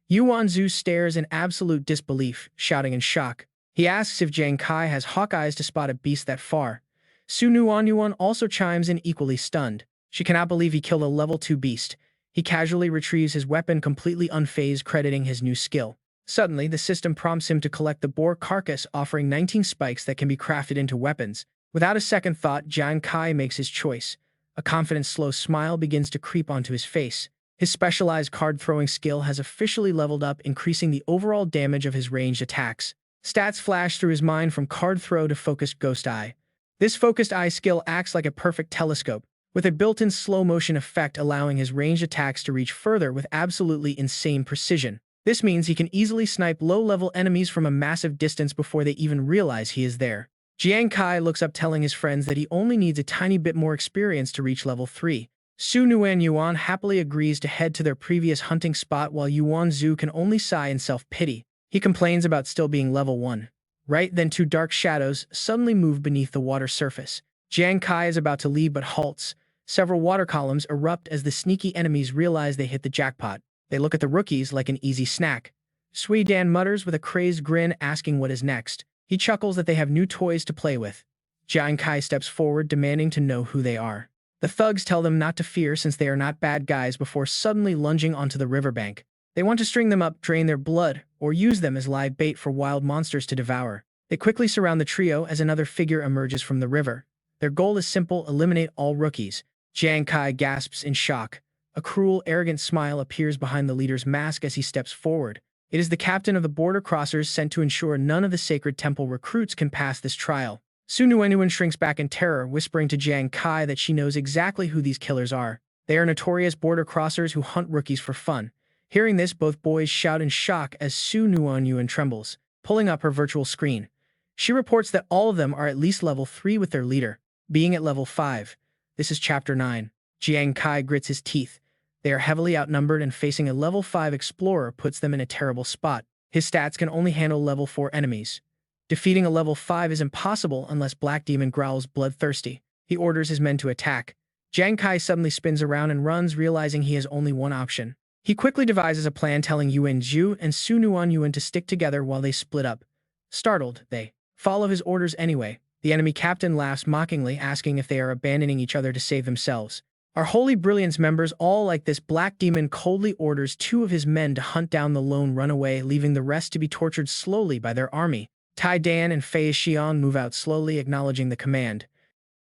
Yuan Zhu stares in absolute disbelief, shouting in shock. He asks if Jiang Kai has hawk eyes to spot a beast that far. Su Nuan also chimes in, equally stunned. She cannot believe he killed a level 2 beast. He casually retrieves his weapon, completely unfazed, crediting his new skill. Suddenly, the system prompts him to collect the boar carcass, offering 19 spikes that can be crafted into weapons. Without a second thought, Jiang Kai makes his choice. A confident, slow smile begins to creep onto his face. His specialized card-throwing skill has officially leveled up, increasing the overall damage of his ranged attacks. Stats flash through his mind from card throw to focused ghost eye. This focused eye skill acts like a perfect telescope, with a built-in slow-motion effect allowing his ranged attacks to reach further with absolutely insane precision. This means he can easily snipe low-level enemies from a massive distance before they even realize he is there. Jiang Kai looks up, telling his friends that he only needs a tiny bit more experience to reach level 3. Su Nuan Yuan happily agrees to head to their previous hunting spot, while Yuan Zhu can only sigh in self-pity. He complains about still being level 1. Right then, two dark shadows suddenly move beneath the water surface. Jiang Kai is about to leave but halts. Several water columns erupt as the sneaky enemies realize they hit the jackpot. They look at the rookies like an easy snack. Sui Dan mutters with a crazed grin, asking what is next. He chuckles that they have new toys to play with. Jiang Kai steps forward, demanding to know who they are. The thugs tell them not to fear since they are not bad guys before suddenly lunging onto the riverbank. They want to string them up, drain their blood, or use them as live bait for wild monsters to devour. They quickly surround the trio as another figure emerges from the river. Their goal is simple: eliminate all rookies. Jiang Kai gasps in shock. A cruel, arrogant smile appears behind the leader's mask as he steps forward. It is the captain of the border crossers sent to ensure none of the sacred temple recruits can pass this trial. Su Nuan shrinks back in terror, whispering to Jiang Kai that she knows exactly who these killers are. They are notorious border crossers who hunt rookies for fun. Hearing this, both boys shout in shock as Su Nuan trembles, pulling up her virtual screen. She reports that all of them are at least level 3 with their leader, being at level 5. This is Chapter 9. Jiang Kai grits his teeth. They are heavily outnumbered, and facing a level 5 explorer puts them in a terrible spot. His stats can only handle level 4 enemies. Defeating a level 5 is impossible unless Black Demon growls bloodthirsty. He orders his men to attack. Jiang Kai suddenly spins around and runs, realizing he has only one option. He quickly devises a plan, telling Yuan Zhu and Su Nuan to stick together while they split up. Startled, they follow his orders anyway. The enemy captain laughs mockingly, asking if they are abandoning each other to save themselves. Our Holy Brilliance members all like this. Black Demon coldly orders 2 of his men to hunt down the lone runaway, leaving the rest to be tortured slowly by their army. Tai Dan and Fei Xiong move out slowly, acknowledging the command.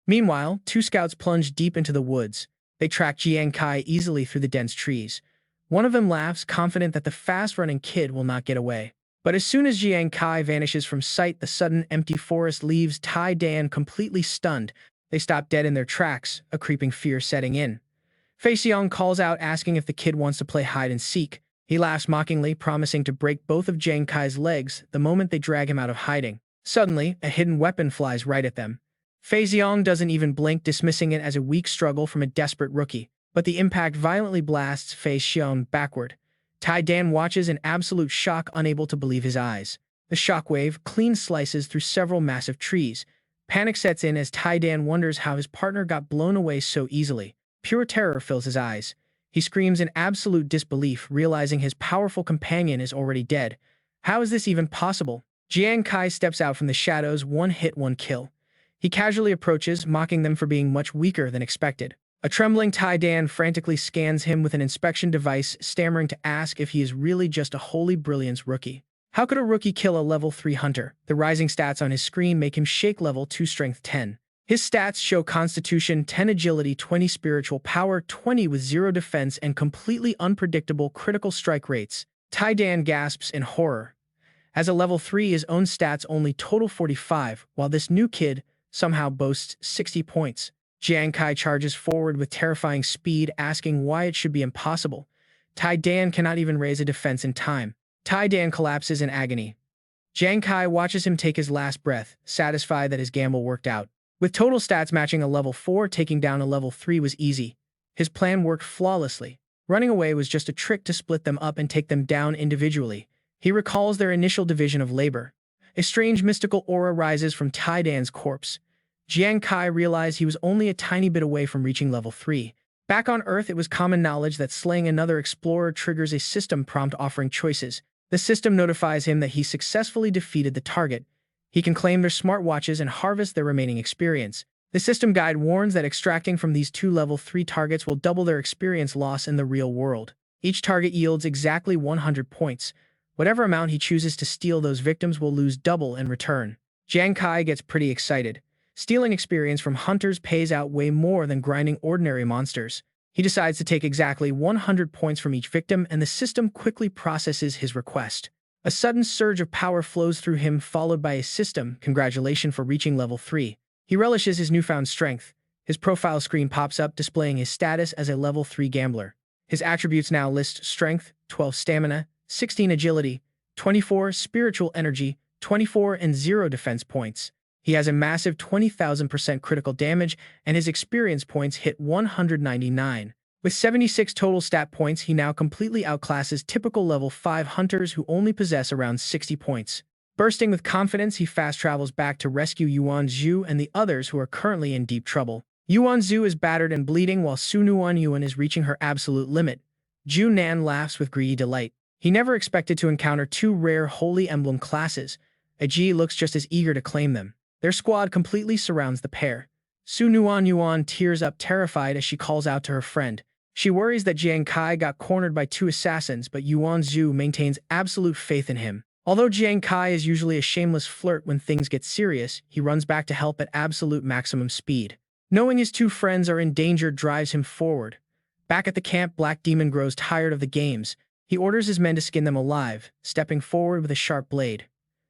Meanwhile, 2 scouts plunge deep into the woods. They track Jiang Kai easily through the dense trees. One of them laughs, confident that the fast-running kid will not get away. But as soon as Jiang Kai vanishes from sight, the sudden empty forest leaves Tai Dan completely stunned. They stop dead in their tracks, a creeping fear setting in. Fei Xiong calls out, asking if the kid wants to play hide-and-seek. He laughs mockingly, promising to break both of Jiang Kai's legs the moment they drag him out of hiding. Suddenly, a hidden weapon flies right at them. Fei Xiong doesn't even blink, dismissing it as a weak struggle from a desperate rookie. But the impact violently blasts Fei Xiong backward. Tai Dan watches in absolute shock, unable to believe his eyes. The shockwave clean slices through several massive trees. Panic sets in as Tai Dan wonders how his partner got blown away so easily. Pure terror fills his eyes. He screams in absolute disbelief, realizing his powerful companion is already dead. How is this even possible? Jiang Kai steps out from the shadows, 1 hit, 1 kill. He casually approaches, mocking them for being much weaker than expected. A trembling Tai Dan frantically scans him with an inspection device, stammering to ask if he is really just a Holy Brilliance rookie. How could a rookie kill a level 3 hunter? The rising stats on his screen make him shake. Level 2 strength 10. His stats show Constitution 10, Agility 20, Spiritual Power 20 with 0 defense and completely unpredictable critical strike rates. Tai Dan gasps in horror. As a level 3, his own stats only total 45, while this new kid somehow boasts 60 points. Jiang Kai charges forward with terrifying speed, asking why it should be impossible. Tai Dan cannot even raise a defense in time. Tai Dan collapses in agony. Jiang Kai watches him take his last breath, satisfied that his gamble worked out. With total stats matching a level 4, taking down a level 3 was easy. His plan worked flawlessly. Running away was just a trick to split them up and take them down individually. He recalls their initial division of labor. A strange mystical aura rises from Tai Dan's corpse. Jiang Kai realized he was only a tiny bit away from reaching level 3. Back on Earth, it was common knowledge that slaying another explorer triggers a system prompt offering choices. The system notifies him that he successfully defeated the target. He can claim their smartwatches and harvest their remaining experience. The system guide warns that extracting from these 2 level 3 targets will double their experience loss in the real world. Each target yields exactly 100 points. Whatever amount he chooses to steal, those victims will lose double in return. Jiang Kai gets pretty excited. Stealing experience from hunters pays out way more than grinding ordinary monsters. He decides to take exactly 100 points from each victim, and the system quickly processes his request. A sudden surge of power flows through him, followed by a system congratulations for reaching level 3. He relishes his newfound strength. His profile screen pops up, displaying his status as a level 3 gambler. His attributes now list Strength, 12 Stamina, 16 Agility, 24 Spiritual Energy, 24 and 0 Defense points. He has a massive 20,000% critical damage, and his experience points hit 199. With 76 total stat points, he now completely outclasses typical level 5 hunters who only possess around 60 points. Bursting with confidence, he fast travels back to rescue Yuan Zhu and the others who are currently in deep trouble. Yuan Zhu is battered and bleeding while Su Nuan Yuan is reaching her absolute limit. Ju Nan laughs with greedy delight. He never expected to encounter two rare Holy Emblem classes. Ji looks just as eager to claim them. Their squad completely surrounds the pair. Su Nuan Yuan tears up, terrified as she calls out to her friend. She worries that Jiang Kai got cornered by two assassins, but Yuan Zhu maintains absolute faith in him. Although Jiang Kai is usually a shameless flirt when things get serious, he runs back to help at absolute maximum speed. Knowing his two friends are in danger drives him forward. Back at the camp, Black Demon grows tired of the games. He orders his men to skin them alive, stepping forward with a sharp blade.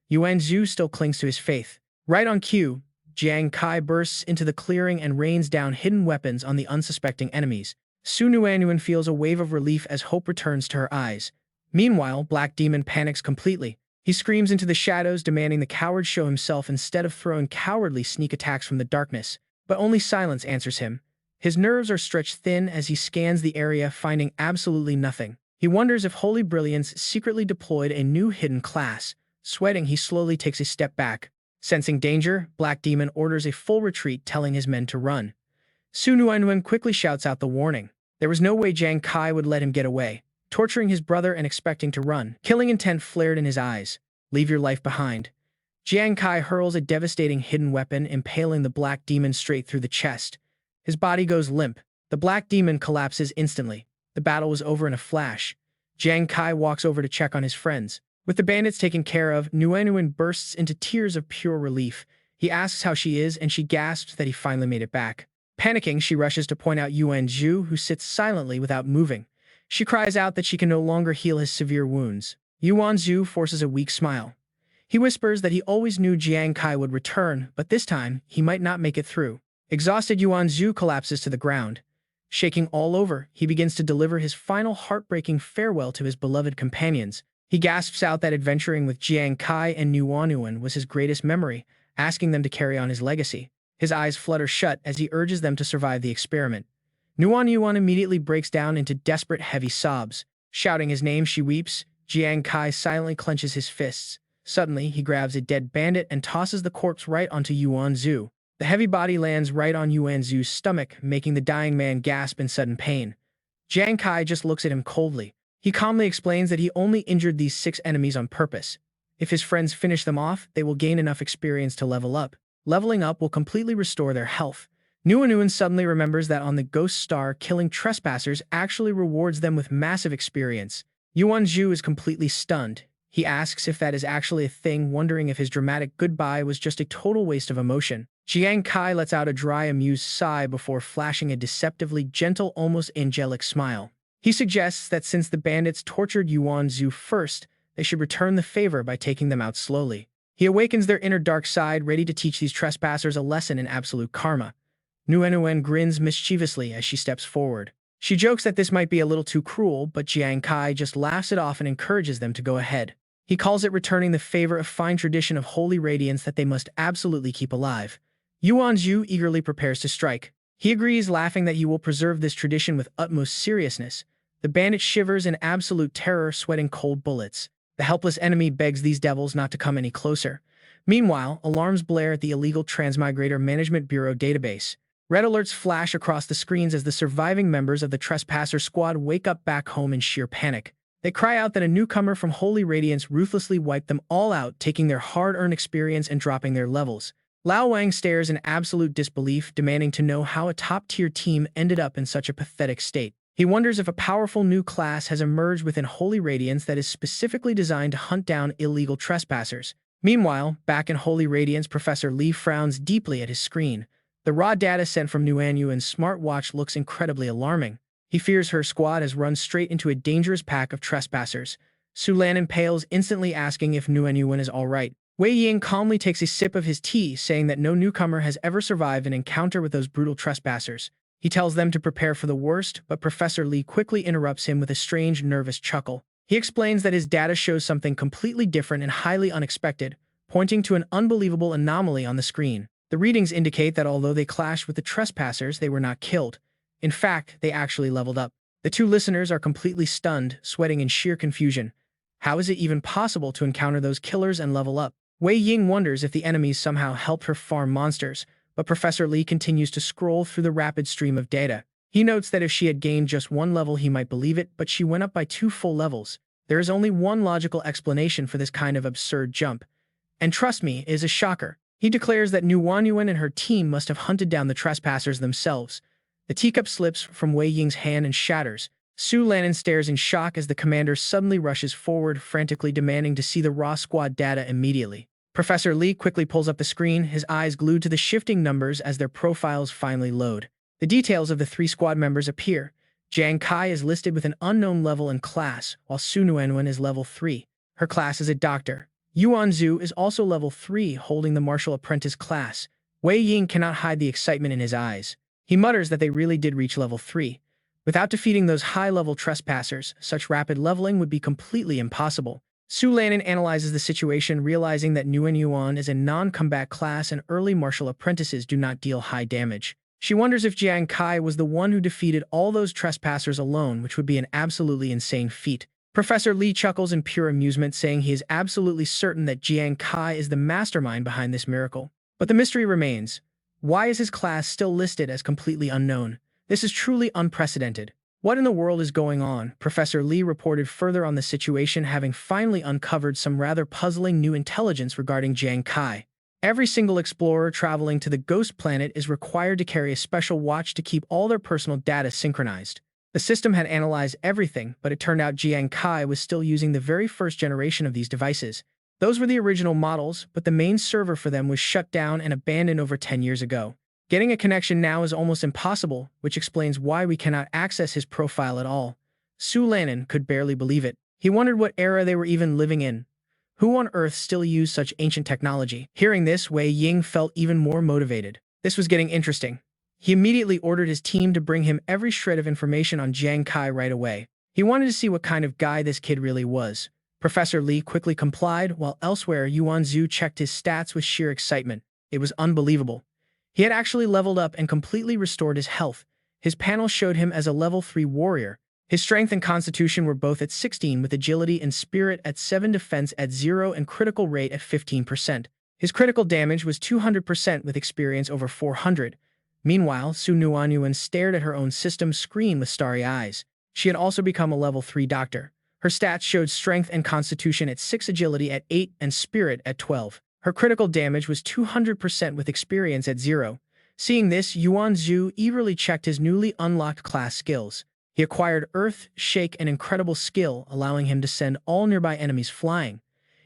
Yuan Zhu still clings to his faith. Right on cue, Jiang Kai bursts into the clearing and rains down hidden weapons on the unsuspecting enemies. Su Nuanyuan feels a wave of relief as hope returns to her eyes. Meanwhile, Black Demon panics completely. He screams into the shadows, demanding the coward show himself instead of throwing cowardly sneak attacks from the darkness. But only silence answers him. His nerves are stretched thin as he scans the area, finding absolutely nothing. He wonders if Holy Brilliance secretly deployed a new hidden class. Sweating, he slowly takes a step back. Sensing danger, Black Demon orders a full retreat, telling his men to run. Su Nuanyuan quickly shouts out the warning. There was no way Jiang Kai would let him get away. Torturing his brother and expecting to run. Killing intent flared in his eyes. Leave your life behind. Jiang Kai hurls a devastating hidden weapon, impaling the Black Demon straight through the chest. His body goes limp. The Black Demon collapses instantly. The battle was over in a flash. Jiang Kai walks over to check on his friends. With the bandits taken care of, Nuanyuan bursts into tears of pure relief. He asks how she is, and she gasps that he finally made it back. Panicking, she rushes to point out Yuan Zhu, who sits silently without moving. She cries out that she can no longer heal his severe wounds. Yuan Zhu forces a weak smile. He whispers that he always knew Jiang Kai would return, but this time, he might not make it through. Exhausted, Yuan Zhu collapses to the ground. Shaking all over, he begins to deliver his final heartbreaking farewell to his beloved companions. He gasps out that adventuring with Jiang Kai and Nuanyuan was his greatest memory, asking them to carry on his legacy. His eyes flutter shut as he urges them to survive the experiment. Nuanyuan immediately breaks down into desperate, heavy sobs. Shouting his name, she weeps. Jiang Kai silently clenches his fists. Suddenly, he grabs a dead bandit and tosses the corpse right onto Yuan Zhu. The heavy body lands right on Yuan Zhu's stomach, making the dying man gasp in sudden pain. Jiang Kai just looks at him coldly. He calmly explains that he only injured these 6 enemies on purpose. If his friends finish them off, they will gain enough experience to level up. Leveling up will completely restore their health. Nuanyuan suddenly remembers that on the Ghost Star, killing trespassers actually rewards them with massive experience. Yuan Zhu is completely stunned. He asks if that is actually a thing, wondering if his dramatic goodbye was just a total waste of emotion. Jiang Kai lets out a dry, amused sigh before flashing a deceptively gentle, almost angelic smile. He suggests that since the bandits tortured Yuan Zhu first, they should return the favor by taking them out slowly. He awakens their inner dark side, ready to teach these trespassers a lesson in absolute karma. Nuanyuan grins mischievously as she steps forward. She jokes that this might be a little too cruel, but Jiang Kai just laughs it off and encourages them to go ahead. He calls it returning the favor, a fine tradition of holy radiance that they must absolutely keep alive. Yuan Zhu eagerly prepares to strike. He agrees, laughing that he will preserve this tradition with utmost seriousness. The bandit shivers in absolute terror, sweating cold bullets. The helpless enemy begs these devils not to come any closer. Meanwhile, alarms blare at the illegal Transmigrator Management Bureau database. Red alerts flash across the screens as the surviving members of the Trespasser Squad wake up back home in sheer panic. They cry out that a newcomer from Holy Radiance ruthlessly wiped them all out, taking their hard-earned experience and dropping their levels. Lao Wang stares in absolute disbelief, demanding to know how a top-tier team ended up in such a pathetic state. He wonders if a powerful new class has emerged within Holy Radiance that is specifically designed to hunt down illegal trespassers. Meanwhile, back in Holy Radiance, Professor Lee frowns deeply at his screen. The raw data sent from Nuanyuan's smartwatch looks incredibly alarming. He fears her squad has run straight into a dangerous pack of trespassers. Su Lan impales, instantly asking if Nuanyuan is alright. Wei Ying calmly takes a sip of his tea, saying that no newcomer has ever survived an encounter with those brutal trespassers. He tells them to prepare for the worst, but Professor Lee quickly interrupts him with a strange, nervous chuckle. He explains that his data shows something completely different and highly unexpected, pointing to an unbelievable anomaly on the screen. The readings indicate that although they clashed with the trespassers, they were not killed. In fact, they actually leveled up. The two listeners are completely stunned, sweating in sheer confusion. How is it even possible to encounter those killers and level up? Wei Ying wonders if the enemies somehow helped her farm monsters, but Professor Lee continues to scroll through the rapid stream of data. He notes that if she had gained just one level he might believe it, but she went up by 2 full levels. There is only one logical explanation for this kind of absurd jump. And trust me, it is a shocker. He declares that Nuanyuan and her team must have hunted down the trespassers themselves. The teacup slips from Wei Ying's hand and shatters. Su Lan stares in shock as the commander suddenly rushes forward, frantically demanding to see the raw squad data immediately. Professor Lee quickly pulls up the screen, his eyes glued to the shifting numbers as their profiles finally load. The details of the 3 squad members appear. Jiang Kai is listed with an unknown level and class, while Su Nuanyuan is level 3. Her class is a doctor. Yuan Zhu is also level 3, holding the martial apprentice class. Wei Ying cannot hide the excitement in his eyes. He mutters that they really did reach level 3. Without defeating those high-level trespassers, such rapid leveling would be completely impossible. Su Lan analyzes the situation, realizing that Nuanyuan is a non-combat class and early martial apprentices do not deal high damage. She wonders if Jiang Kai was the one who defeated all those trespassers alone, which would be an absolutely insane feat. Professor Lee chuckles in pure amusement, saying he is absolutely certain that Jiang Kai is the mastermind behind this miracle. But the mystery remains. Why is his class still listed as completely unknown? This is truly unprecedented. What in the world is going on? Professor Lee reported further on the situation, having finally uncovered some rather puzzling new intelligence regarding Jiang Kai. Every single explorer traveling to the ghost planet is required to carry a special watch to keep all their personal data synchronized. The system had analyzed everything, but it turned out Jiang Kai was still using the very first generation of these devices. Those were the original models, but the main server for them was shut down and abandoned over 10 years ago. Getting a connection now is almost impossible, which explains why we cannot access his profile at all. Su Lan could barely believe it. He wondered what era they were even living in. Who on earth still used such ancient technology? Hearing this, Wei Ying felt even more motivated. This was getting interesting. He immediately ordered his team to bring him every shred of information on Jiang Kai right away. He wanted to see what kind of guy this kid really was. Professor Lee quickly complied, while elsewhere Yuan Zhu checked his stats with sheer excitement. It was unbelievable. He had actually leveled up and completely restored his health. His panel showed him as a level 3 warrior. His strength and constitution were both at 16, with agility and spirit at 7, defense at 0, and critical rate at 15%. His critical damage was 200% with experience over 400. Meanwhile, Su Nuanyuan stared at her own system screen with starry eyes. She had also become a level 3 doctor. Her stats showed strength and constitution at 6, agility at 8, and spirit at 12. Her critical damage was 200% with experience at 0. Seeing this, Yuan Zhu eagerly checked his newly unlocked class skills. He acquired Earth, Shake, an incredible skill, allowing him to send all nearby enemies flying.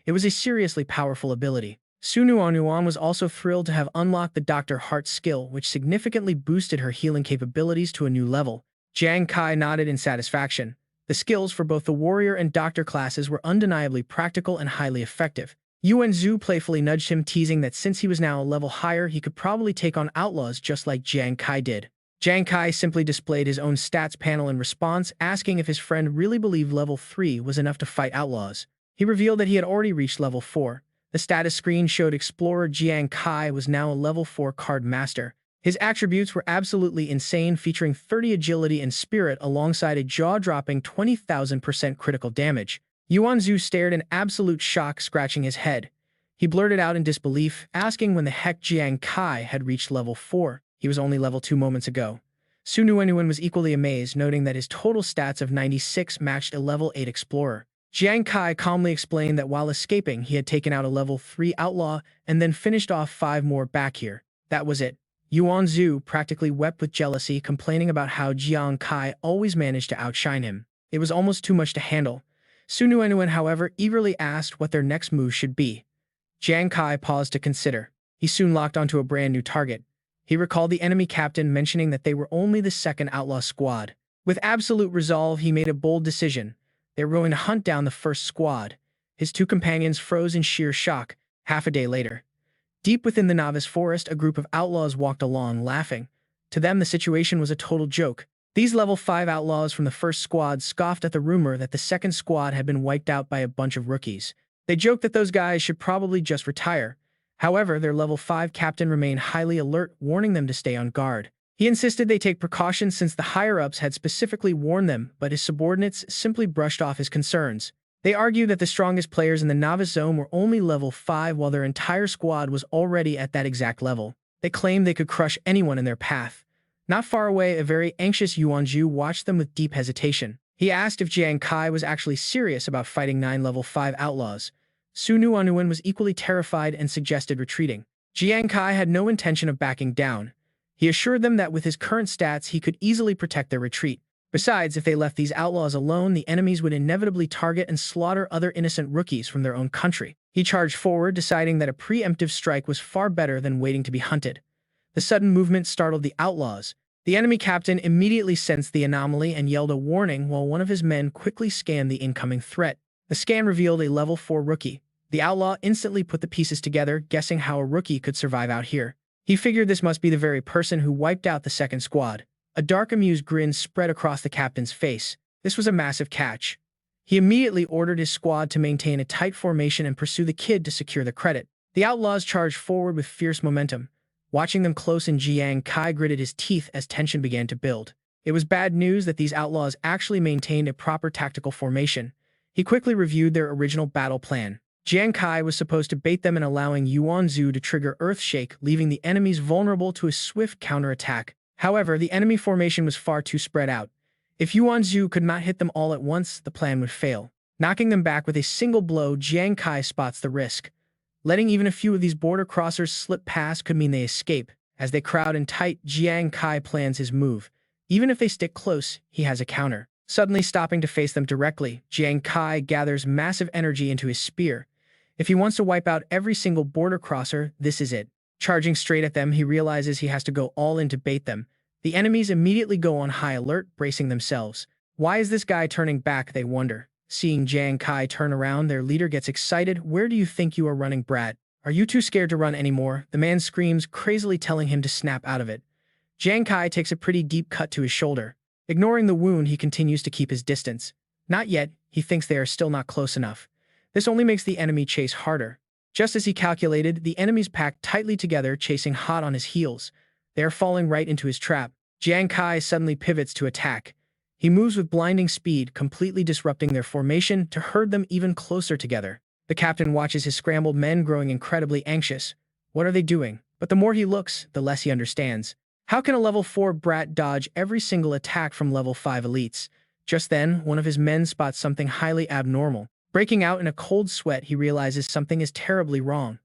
It was a seriously powerful ability. Su Nuanyuan was also thrilled to have unlocked the Dr. Heart skill, which significantly boosted her healing capabilities to a new level. Jiang Kai nodded in satisfaction. The skills for both the warrior and doctor classes were undeniably practical and highly effective. Yuan Zhu playfully nudged him, teasing that since he was now a level higher, he could probably take on outlaws just like Jiang Kai did. Jiang Kai simply displayed his own stats panel in response, asking if his friend really believed level 3 was enough to fight outlaws. He revealed that he had already reached level 4. The status screen showed explorer Jiang Kai was now a level 4 card master. His attributes were absolutely insane, featuring 30 agility and spirit alongside a jaw-dropping 20,000% critical damage. Yuan Zhu stared in absolute shock, scratching his head. He blurted out in disbelief, asking when the heck Jiang Kai had reached level 4. He was only level 2 moments ago. Su Nuanyuan was equally amazed, noting that his total stats of 96 matched a level 8 explorer. Jiang Kai calmly explained that while escaping, he had taken out a level 3 outlaw and then finished off 5 more back here. That was it. Yuan Zhu practically wept with jealousy, complaining about how Jiang Kai always managed to outshine him. It was almost too much to handle. Su Nuan, however, eagerly asked what their next move should be. Jiang Kai paused to consider. He soon locked onto a brand new target. He recalled the enemy captain mentioning that they were only the second outlaw squad. With absolute resolve, he made a bold decision. They were going to hunt down the first squad. His two companions froze in sheer shock. Half a day later, deep within the novice forest, a group of outlaws walked along, laughing. To them, the situation was a total joke. These level 5 outlaws from the first squad scoffed at the rumor that the second squad had been wiped out by a bunch of rookies. They joked that those guys should probably just retire. However, their level 5 captain remained highly alert, warning them to stay on guard. He insisted they take precautions since the higher-ups had specifically warned them, but his subordinates simply brushed off his concerns. They argued that the strongest players in the novice zone were only level 5 while their entire squad was already at that exact level. They claimed they could crush anyone in their path. Not far away, a very anxious Yuan Zhu watched them with deep hesitation. He asked if Jiang Kai was actually serious about fighting 9 level 5 outlaws. Su Nuan was equally terrified and suggested retreating. Jiang Kai had no intention of backing down. He assured them that with his current stats, he could easily protect their retreat. Besides, if they left these outlaws alone, the enemies would inevitably target and slaughter other innocent rookies from their own country. He charged forward, deciding that a preemptive strike was far better than waiting to be hunted. The sudden movement startled the outlaws. The enemy captain immediately sensed the anomaly and yelled a warning while one of his men quickly scanned the incoming threat. The scan revealed a level 4 rookie. The outlaw instantly put the pieces together, guessing how a rookie could survive out here. He figured this must be the very person who wiped out the second squad. A dark, amused grin spread across the captain's face. This was a massive catch. He immediately ordered his squad to maintain a tight formation and pursue the kid to secure the credit. The outlaws charged forward with fierce momentum. Watching them close, and Jiang Kai gritted his teeth as tension began to build. It was bad news that these outlaws actually maintained a proper tactical formation. He quickly reviewed their original battle plan. Jiang Kai was supposed to bait them in allowing Yuan Zhu to trigger Earthshake, leaving the enemies vulnerable to a swift counterattack. However, the enemy formation was far too spread out. If Yuan Zhu could not hit them all at once, the plan would fail. Knocking them back with a single blow, Jiang Kai spots the risk. Letting even a few of these border crossers slip past could mean they escape. As they crowd in tight, Jiang Kai plans his move. Even if they stick close, he has a counter. Suddenly stopping to face them directly, Jiang Kai gathers massive energy into his spear. If he wants to wipe out every single border crosser, this is it. Charging straight at them, he realizes he has to go all in to bait them. The enemies immediately go on high alert, bracing themselves. Why is this guy turning back, they wonder. Seeing Jiang Kai turn around, their leader gets excited. Where do you think you are running, brat? Are you too scared to run anymore? The man screams, crazily telling him to snap out of it. Jiang Kai takes a pretty deep cut to his shoulder. Ignoring the wound, he continues to keep his distance. Not yet, he thinks they are still not close enough. This only makes the enemy chase harder. Just as he calculated, the enemies packed tightly together, chasing hot on his heels. They are falling right into his trap. Jiang Kai suddenly pivots to attack. He moves with blinding speed, completely disrupting their formation to herd them even closer together. The captain watches his scrambled men growing incredibly anxious. What are they doing? But the more he looks, the less he understands. How can a level 4 brat dodge every single attack from level 5 elites? Just then, one of his men spots something highly abnormal. Breaking out in a cold sweat, he realizes something is terribly wrong.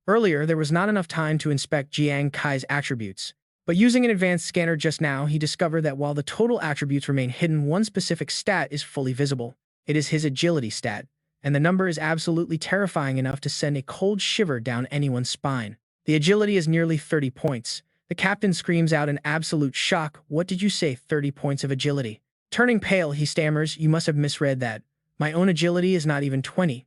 Earlier, there was not enough time to inspect Jiang Kai's attributes. But using an advanced scanner just now, he discovered that while the total attributes remain hidden, one specific stat is fully visible. It is his agility stat, and the number is absolutely terrifying enough to send a cold shiver down anyone's spine. The agility is nearly 30 points. The captain screams out in absolute shock. What did you say, 30 points of agility? Turning pale, he stammers, you must have misread that. My own agility is not even 20.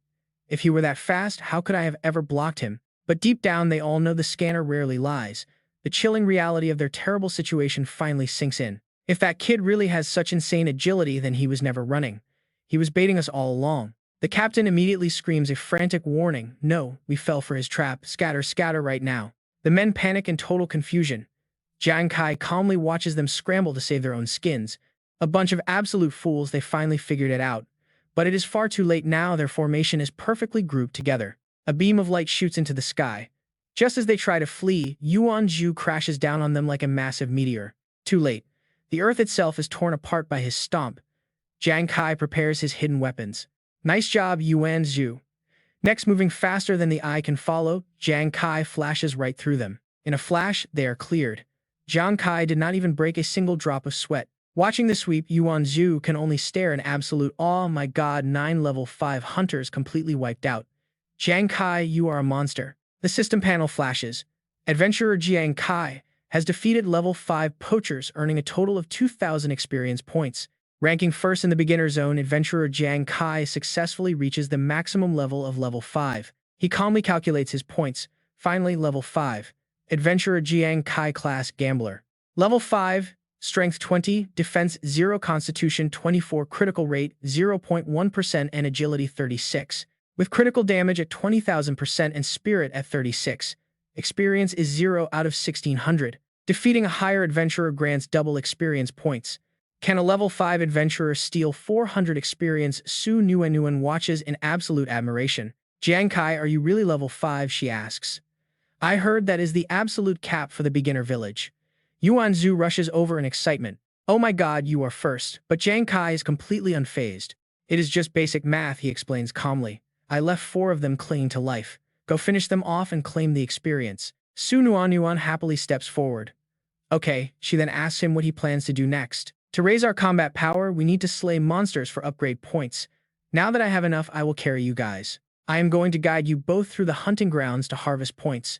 If he were that fast, how could I have ever blocked him? But deep down, they all know the scanner rarely lies. The chilling reality of their terrible situation finally sinks in. If that kid really has such insane agility, then he was never running. He was baiting us all along. The captain immediately screams a frantic warning. No, we fell for his trap. Scatter, scatter right now. The men panic in total confusion. Jiang Kai calmly watches them scramble to save their own skins. A bunch of absolute fools, they finally figured it out. But it is far too late now. Their formation is perfectly grouped together. A beam of light shoots into the sky. Just as they try to flee, Yuan Zhu crashes down on them like a massive meteor. Too late. The earth itself is torn apart by his stomp. Jiang Kai prepares his hidden weapons. Nice job, Yuan Zhu. Next, moving faster than the eye can follow, Jiang Kai flashes right through them. In a flash, they are cleared. Jiang Kai did not even break a single drop of sweat. Watching the sweep, Yuan Zhu can only stare in absolute awe. My god, 9 level 5 hunters completely wiped out. Jiang Kai, you are a monster. The system panel flashes. Adventurer Jiang Kai has defeated level 5 poachers, earning a total of 2,000 experience points. Ranking first in the beginner zone, Adventurer Jiang Kai successfully reaches the maximum level of level 5. He calmly calculates his points. Finally, level 5. Adventurer Jiang Kai class Gambler. Level 5, Strength 20, Defense 0, Constitution 24, Critical Rate 0.1% and Agility 36. With critical damage at 20,000% and Spirit at 36. Experience is 0 out of 1,600. Defeating a higher adventurer grants double experience points. Can a level 5 adventurer steal 400 experience? Su Nuan watches in absolute admiration. Jiang Kai, are you really level 5? She asks. I heard that is the absolute cap for the beginner village. Yuan Zhu rushes over in excitement. Oh my god, you are first. But Jiang Kai is completely unfazed. It is just basic math, he explains calmly. I left 4 of them clinging to life. Go finish them off and claim the experience. Su Nuan happily steps forward. Okay, she then asks him what he plans to do next. To raise our combat power, we need to slay monsters for upgrade points. Now that I have enough, I will carry you guys. I am going to guide you both through the hunting grounds to harvest points.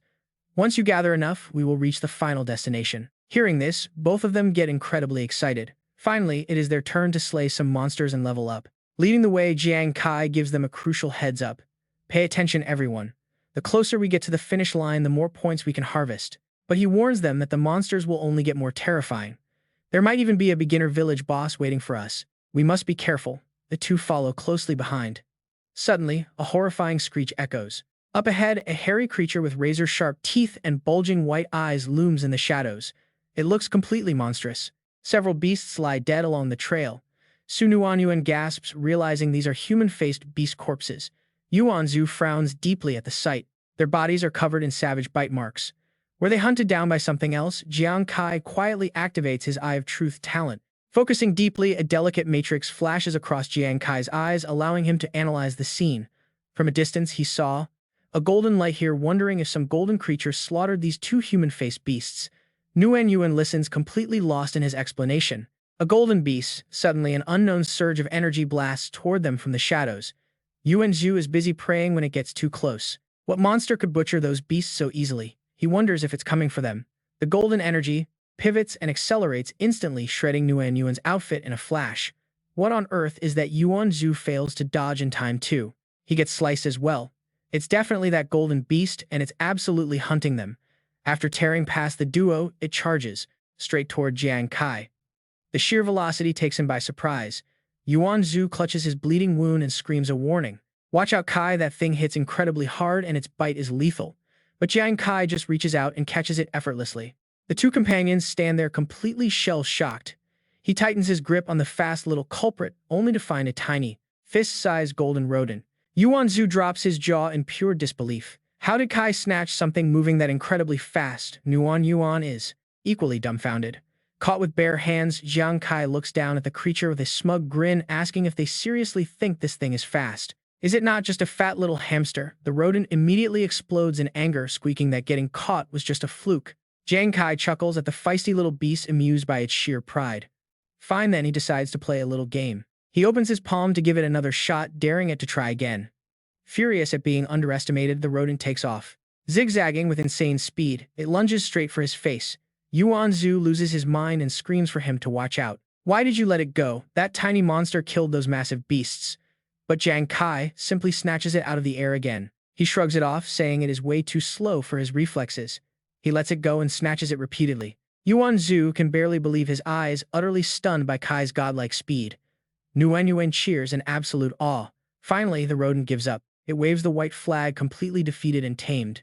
Once you gather enough, we will reach the final destination. Hearing this, both of them get incredibly excited. Finally, it is their turn to slay some monsters and level up. Leading the way, Jiang Kai gives them a crucial heads up. Pay attention, everyone. The closer we get to the finish line, the more points we can harvest. But he warns them that the monsters will only get more terrifying. There might even be a beginner village boss waiting for us. We must be careful. The two follow closely behind. Suddenly, a horrifying screech echoes. Up ahead, a hairy creature with razor-sharp teeth and bulging white eyes looms in the shadows. It looks completely monstrous. Several beasts lie dead along the trail. Su Nuan gasps, realizing these are human-faced beast corpses. Yuan Zhu frowns deeply at the sight. Their bodies are covered in savage bite marks. Were they hunted down by something else? Jiang Kai quietly activates his Eye of Truth talent. Focusing deeply, a delicate matrix flashes across Jiang Kai's eyes, allowing him to analyze the scene. From a distance, he saw a golden light here, wondering if some golden creature slaughtered these 2 human-faced beasts. Yuan listens, completely lost in his explanation. A golden beast. Suddenly, an unknown surge of energy blasts toward them from the shadows. Yuan Zhu is busy praying when it gets too close. What monster could butcher those beasts so easily? He wonders if it's coming for them. The golden energy pivots and accelerates, instantly shredding Yuan's outfit in a flash. What on earth is that? Yuan Zhu fails to dodge in time too. He gets sliced as well. It's definitely that golden beast, and it's absolutely hunting them. After tearing past the duo, it charges, straight toward Jiang Kai. The sheer velocity takes him by surprise. Yuan Zhu clutches his bleeding wound and screams a warning. Watch out, Kai, that thing hits incredibly hard and its bite is lethal. But Jiang Kai just reaches out and catches it effortlessly. The 2 companions stand there completely shell-shocked. He tightens his grip on the fast little culprit, only to find a tiny, fist-sized golden rodent. Yuan Zhu drops his jaw in pure disbelief. How did Kai snatch something moving that incredibly fast? Yuan is equally dumbfounded. Caught with bare hands, Jiang Kai looks down at the creature with a smug grin, asking if they seriously think this thing is fast. Is it not just a fat little hamster? The rodent immediately explodes in anger, squeaking that getting caught was just a fluke. Jiang Kai chuckles at the feisty little beast, amused by its sheer pride. Fine then, he decides to play a little game. He opens his palm to give it another shot, daring it to try again. Furious at being underestimated, the rodent takes off. Zigzagging with insane speed, it lunges straight for his face. Yuan Zhu loses his mind and screams for him to watch out. Why did you let it go? That tiny monster killed those massive beasts. But Jiang Kai simply snatches it out of the air again. He shrugs it off, saying it is way too slow for his reflexes. He lets it go and snatches it repeatedly. Yuan Zhu can barely believe his eyes, utterly stunned by Kai's godlike speed. Yuan cheers in absolute awe. Finally, the rodent gives up. It waves the white flag, completely defeated and tamed.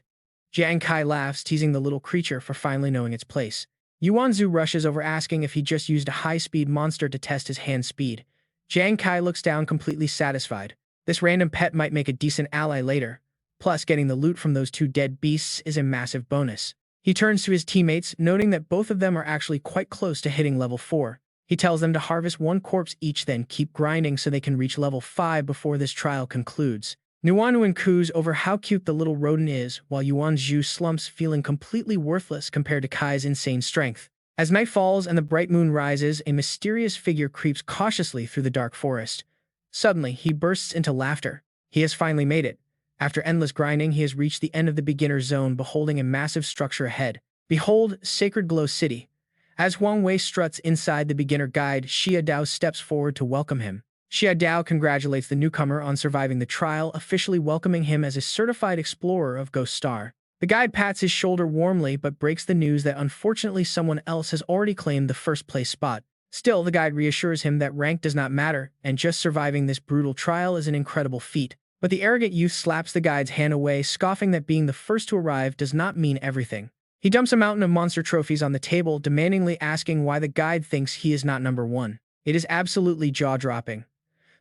Jiang Kai laughs, teasing the little creature for finally knowing its place. Yuan Zhu rushes over, asking if he just used a high-speed monster to test his hand speed. Jiang Kai looks down, completely satisfied. This random pet might make a decent ally later. Plus, getting the loot from those 2 dead beasts is a massive bonus. He turns to his teammates, noting that both of them are actually quite close to hitting level 4. He tells them to harvest 1 corpse each, then keep grinding so they can reach level 5 before this trial concludes. Nuanuan coos over how cute the little rodent is, while Yuan Zhu slumps feeling completely worthless compared to Kai's insane strength. As night falls and the bright moon rises, a mysterious figure creeps cautiously through the dark forest. Suddenly, he bursts into laughter. He has finally made it. After endless grinding, he has reached the end of the beginner zone, beholding a massive structure ahead. Behold, Sacred Glow City. As Huang Wei struts inside the beginner guide, Xia Dao steps forward to welcome him. Xia Dao congratulates the newcomer on surviving the trial, officially welcoming him as a certified explorer of Ghost Star. The guide pats his shoulder warmly but breaks the news that unfortunately someone else has already claimed the first place spot. Still, the guide reassures him that rank does not matter, and just surviving this brutal trial is an incredible feat. But the arrogant youth slaps the guide's hand away, scoffing that being the first to arrive does not mean everything. He dumps a mountain of monster trophies on the table, demandingly asking why the guide thinks he is not number one. It is absolutely jaw-dropping.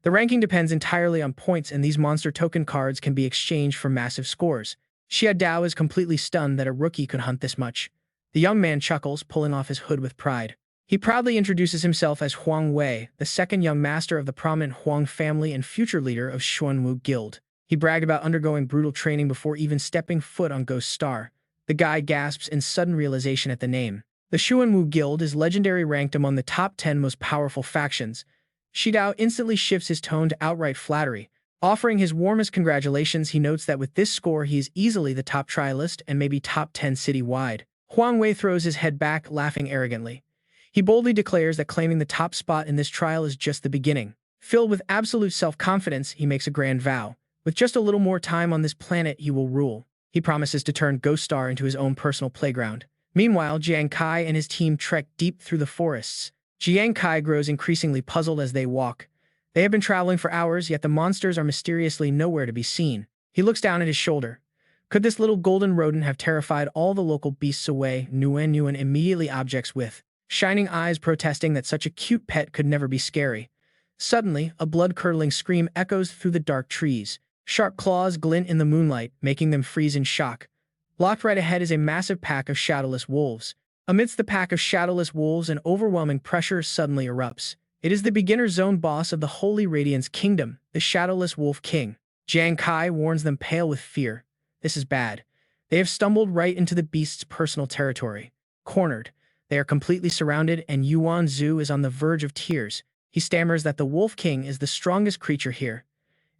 The ranking depends entirely on points, and these monster token cards can be exchanged for massive scores. Xia Dao is completely stunned that a rookie could hunt this much. The young man chuckles, pulling off his hood with pride. He proudly introduces himself as Huang Wei, the second young master of the prominent Huang family and future leader of Xuanwu Guild. He bragged about undergoing brutal training before even stepping foot on Ghost Star. The guide gasps in sudden realization at the name. The Xuanwu Guild is legendary, ranked among the top 10 most powerful factions. Shidao instantly shifts his tone to outright flattery. Offering his warmest congratulations, he notes that with this score he is easily the top trialist and maybe top 10 citywide. Huang Wei throws his head back, laughing arrogantly. He boldly declares that claiming the top spot in this trial is just the beginning. Filled with absolute self-confidence, he makes a grand vow. With just a little more time on this planet, he will rule. He promises to turn Ghost Star into his own personal playground. Meanwhile, Jiang Kai and his team trek deep through the forests. Jiang Kai grows increasingly puzzled as they walk. They have been traveling for hours, yet the monsters are mysteriously nowhere to be seen. He looks down at his shoulder. Could this little golden rodent have terrified all the local beasts away? Nuan immediately objects with shining eyes, protesting that such a cute pet could never be scary. Suddenly, a blood-curdling scream echoes through the dark trees. Sharp claws glint in the moonlight, making them freeze in shock. Blocked right ahead is a massive pack of shadowless wolves. Amidst the pack of shadowless wolves, an overwhelming pressure suddenly erupts. It is the beginner zone boss of the Holy Radiance Kingdom, the Shadowless Wolf King. Jiang Kai warns them, pale with fear. This is bad. They have stumbled right into the beast's personal territory. Cornered, they are completely surrounded, and Yuan Zhu is on the verge of tears. He stammers that the Wolf King is the strongest creature here.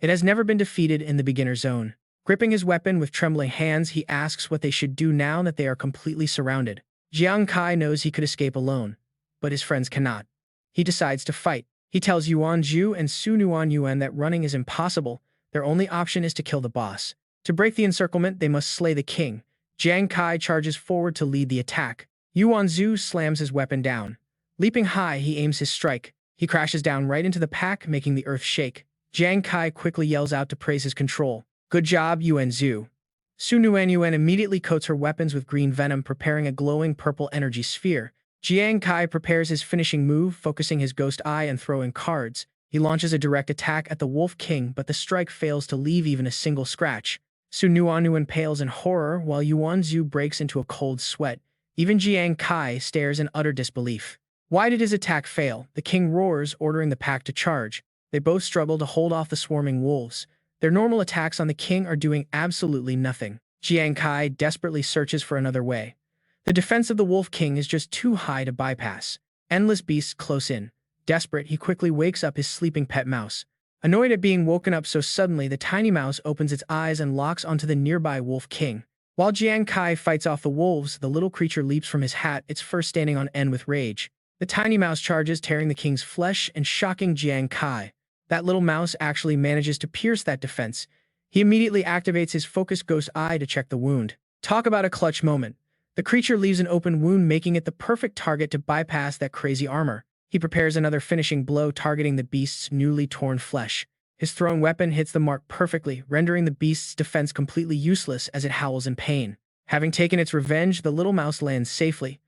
It has never been defeated in the beginner zone. Gripping his weapon with trembling hands, he asks what they should do now that they are completely surrounded. Jiang Kai knows he could escape alone, but his friends cannot. He decides to fight. He tells Yuan Zhu and Su Nuanyuan that running is impossible. Their only option is to kill the boss. To break the encirclement, they must slay the king. Jiang Kai charges forward to lead the attack. Yuan Zhu slams his weapon down. Leaping high, he aims his strike. He crashes down right into the pack, making the earth shake. Jiang Kai quickly yells out to praise his control. Good job, Yuan Zhu. Su Nuanyuan immediately coats her weapons with green venom, preparing a glowing purple energy sphere. Jiang Kai prepares his finishing move, focusing his ghost eye and throwing cards. He launches a direct attack at the Wolf King, but the strike fails to leave even a single scratch. Su Nuanyuan pales in horror, while Yuan Zhu breaks into a cold sweat. Even Jiang Kai stares in utter disbelief. Why did his attack fail? The king roars, ordering the pack to charge. They both struggle to hold off the swarming wolves. Their normal attacks on the king are doing absolutely nothing. Jiang Kai desperately searches for another way. The defense of the Wolf King is just too high to bypass. Endless beasts close in. Desperate, he quickly wakes up his sleeping pet mouse. Annoyed at being woken up so suddenly, the tiny mouse opens its eyes and locks onto the nearby Wolf King. While Jiang Kai fights off the wolves, the little creature leaps from his hat, its fur standing on end with rage. The tiny mouse charges, tearing the king's flesh and shocking Jiang Kai. That little mouse actually manages to pierce that defense. He immediately activates his focused ghost eye to check the wound. Talk about a clutch moment. The creature leaves an open wound, making it the perfect target to bypass that crazy armor. He prepares another finishing blow, targeting the beast's newly torn flesh. His thrown weapon hits the mark perfectly, rendering the beast's defense completely useless as it howls in pain. Having taken its revenge, the little mouse lands safely.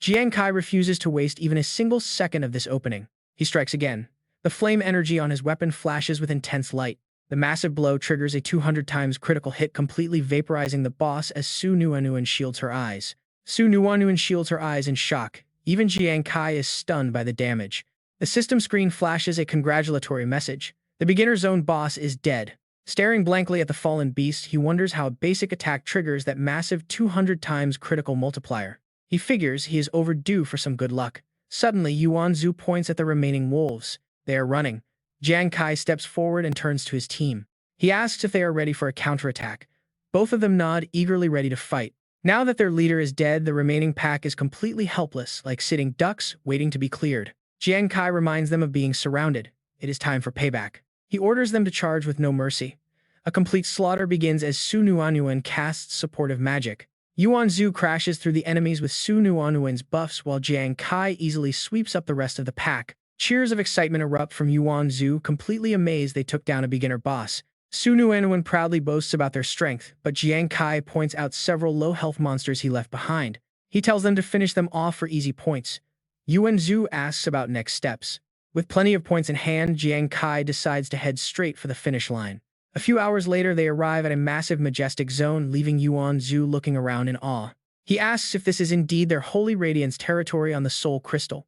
Jiang Kai refuses to waste even a single second of this opening. He strikes again. The flame energy on his weapon flashes with intense light. The massive blow triggers a 200 times critical hit, completely vaporizing the boss as Su Nuanyuan shields her eyes. Su Nuanyuan shields her eyes in shock. Even Jiang Kai is stunned by the damage. The system screen flashes a congratulatory message. The beginner zone boss is dead. Staring blankly at the fallen beast, he wonders how a basic attack triggers that massive 200 times critical multiplier. He figures he is overdue for some good luck. Suddenly, Yuan Zhu points at the remaining wolves. They are running. Jiang Kai steps forward and turns to his team. He asks if they are ready for a counterattack. Both of them nod, eagerly ready to fight. Now that their leader is dead, the remaining pack is completely helpless, like sitting ducks waiting to be cleared. Jiang Kai reminds them of being surrounded. It is time for payback. He orders them to charge with no mercy. A complete slaughter begins as Su Nuanyuan casts supportive magic. Yuan Zhu crashes through the enemies with Su Nuanyuan's buffs while Jiang Kai easily sweeps up the rest of the pack. Cheers of excitement erupt from Yuan Zhu, completely amazed they took down a beginner boss. Su Nuanyuan proudly boasts about their strength, but Jiang Kai points out several low-health monsters he left behind. He tells them to finish them off for easy points. Yuan Zhu asks about next steps. With plenty of points in hand, Jiang Kai decides to head straight for the finish line. A few hours later, they arrive at a massive, majestic zone, leaving Yuan Zhu looking around in awe. He asks if this is indeed their Holy Radiance territory on the Soul Crystal.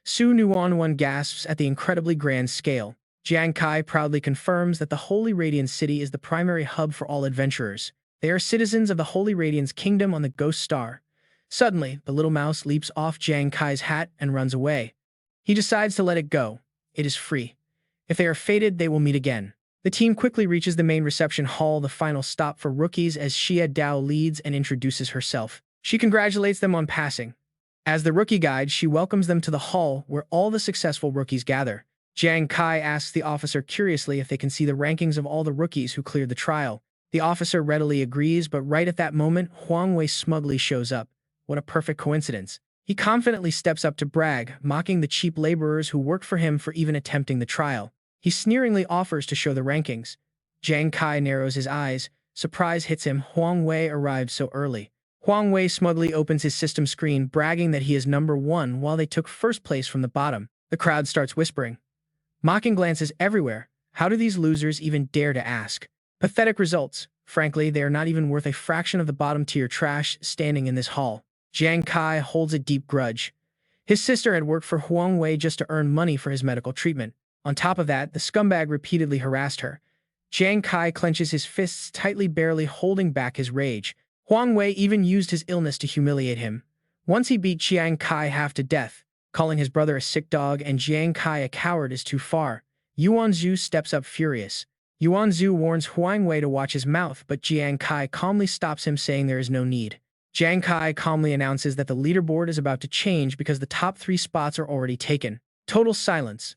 Su Nuanyuan gasps at the incredibly grand scale. Jiang Kai proudly confirms that the Holy Radiance City is the primary hub for all adventurers. They are citizens of the Holy Radiance Kingdom on the Ghost Star. Suddenly, the little mouse leaps off Jiang Kai's hat and runs away. He decides to let it go. It is free. If they are fated, they will meet again. The team quickly reaches the main reception hall, the final stop for rookies, as Xia Dao leads and introduces herself. She congratulates them on passing. As the rookie guide, she welcomes them to the hall where all the successful rookies gather. Jiang Kai asks the officer curiously if they can see the rankings of all the rookies who cleared the trial. The officer readily agrees, but right at that moment, Huang Wei smugly shows up. What a perfect coincidence. He confidently steps up to brag, mocking the cheap laborers who worked for him for even attempting the trial. He sneeringly offers to show the rankings. Jiang Kai narrows his eyes. Surprise hits him. Huang Wei arrived so early. Huang Wei smugly opens his system screen, bragging that he is number 1 while they took first place from the bottom. The crowd starts whispering. Mocking glances everywhere. How do these losers even dare to ask? Pathetic results. Frankly, they are not even worth a fraction of the bottom-tier trash standing in this hall. Jiang Kai holds a deep grudge. His sister had worked for Huang Wei just to earn money for his medical treatment. On top of that, the scumbag repeatedly harassed her. Jiang Kai clenches his fists tightly, barely holding back his rage. Huang Wei even used his illness to humiliate him. Once he beat Jiang Kai half to death. Calling his brother a sick dog and Jiang Kai a coward is too far. Yuan Zhu steps up furious. Yuan Zhu warns Huang Wei to watch his mouth, but Jiang Kai calmly stops him, saying there is no need. Jiang Kai calmly announces that the leaderboard is about to change because the top 3 spots are already taken. Total silence.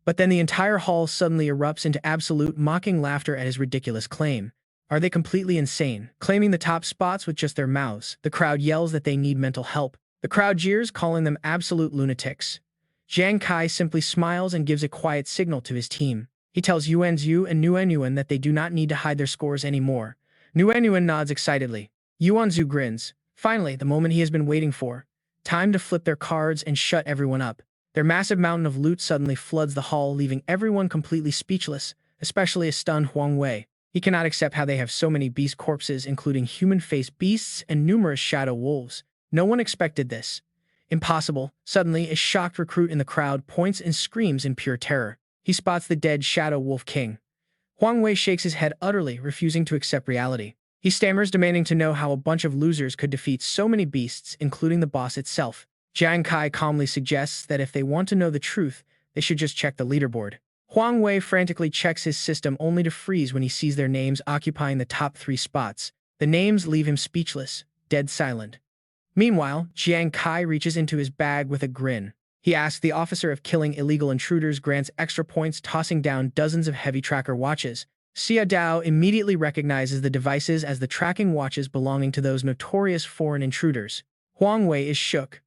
But then the entire hall suddenly erupts into absolute mocking laughter at his ridiculous claim. Are they completely insane, claiming the top spots with just their mouths? The crowd yells that they need mental help. The crowd jeers, calling them absolute lunatics. Jiang Kai simply smiles and gives a quiet signal to his team. He tells Yuan Zhu and Nuanyuan that they do not need to hide their scores anymore. Nuanyuan nods excitedly. Yuan Zhu grins. Finally, the moment he has been waiting for. Time to flip their cards and shut everyone up. Their massive mountain of loot suddenly floods the hall, leaving everyone completely speechless, especially a stunned Huang Wei. He cannot accept how they have so many beast corpses, including human-faced beasts and numerous shadow wolves. No one expected this. Impossible. Suddenly, a shocked recruit in the crowd points and screams in pure terror. He spots the dead Shadow Wolf King. Huang Wei shakes his head, utterly refusing to accept reality. He stammers, demanding to know how a bunch of losers could defeat so many beasts, including the boss itself. Jiang Kai calmly suggests that if they want to know the truth, they should just check the leaderboard. Huang Wei frantically checks his system, only to freeze when he sees their names occupying the top 3 spots. The names leave him speechless, dead silent. Meanwhile, Jiang Kai reaches into his bag with a grin. He asks the officer if killing illegal intruders grants extra points, tossing down dozens of heavy tracker watches. Xia Dao immediately recognizes the devices as the tracking watches belonging to those notorious foreign intruders. Huang Wei is shook,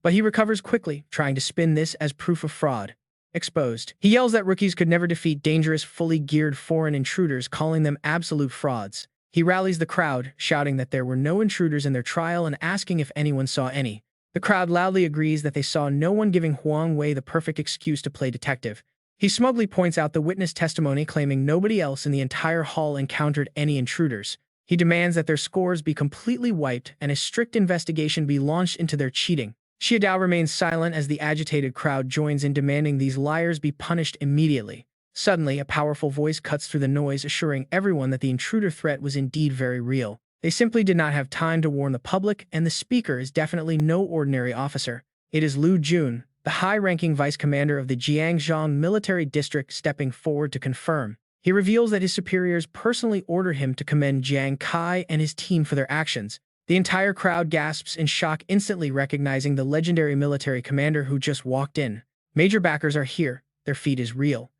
but he recovers quickly, trying to spin this as proof of fraud. Exposed. He yells that rookies could never defeat dangerous, fully geared foreign intruders, calling them absolute frauds. He rallies the crowd, shouting that there were no intruders in their trial and asking if anyone saw any. The crowd loudly agrees that they saw no one, giving Huang Wei the perfect excuse to play detective. He smugly points out the witness testimony, claiming nobody else in the entire hall encountered any intruders. He demands that their scores be completely wiped and a strict investigation be launched into their cheating. Xia Dao remains silent as the agitated crowd joins in, demanding these liars be punished immediately. Suddenly, a powerful voice cuts through the noise, assuring everyone that the intruder threat was indeed very real. They simply did not have time to warn the public, and the speaker is definitely no ordinary officer. It is Lu Jun, the high-ranking vice commander of the Jiangzhou military district, stepping forward to confirm. He reveals that his superiors personally ordered him to commend Jiang Kai and his team for their actions. The entire crowd gasps in shock, instantly recognizing the legendary military commander who just walked in. Major backers are here. Their feat is real.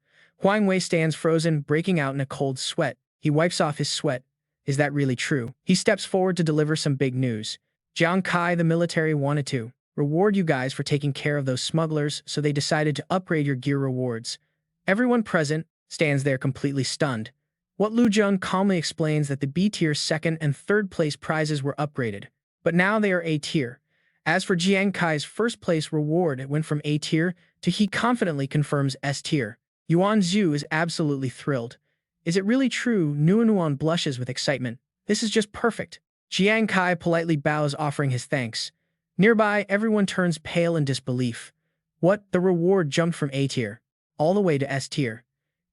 Huang Wei stands frozen, breaking out in a cold sweat. He wipes off his sweat. Is that really true? He steps forward to deliver some big news. Jiang Kai, the military, wanted to reward you guys for taking care of those smugglers, so they decided to upgrade your gear rewards. Everyone present stands there completely stunned. What Lu Jun calmly explains that the B-tier second and third place prizes were upgraded, but now they are A-tier. As for Jiang Kai's first place reward, it went from A-tier to, he confidently confirms, S-tier. Yuan Zhu is absolutely thrilled. Is it really true? Nuan blushes with excitement. This is just perfect. Jiang Kai politely bows, offering his thanks. Nearby, everyone turns pale in disbelief. What? The reward jumped from A-tier all the way to S-tier.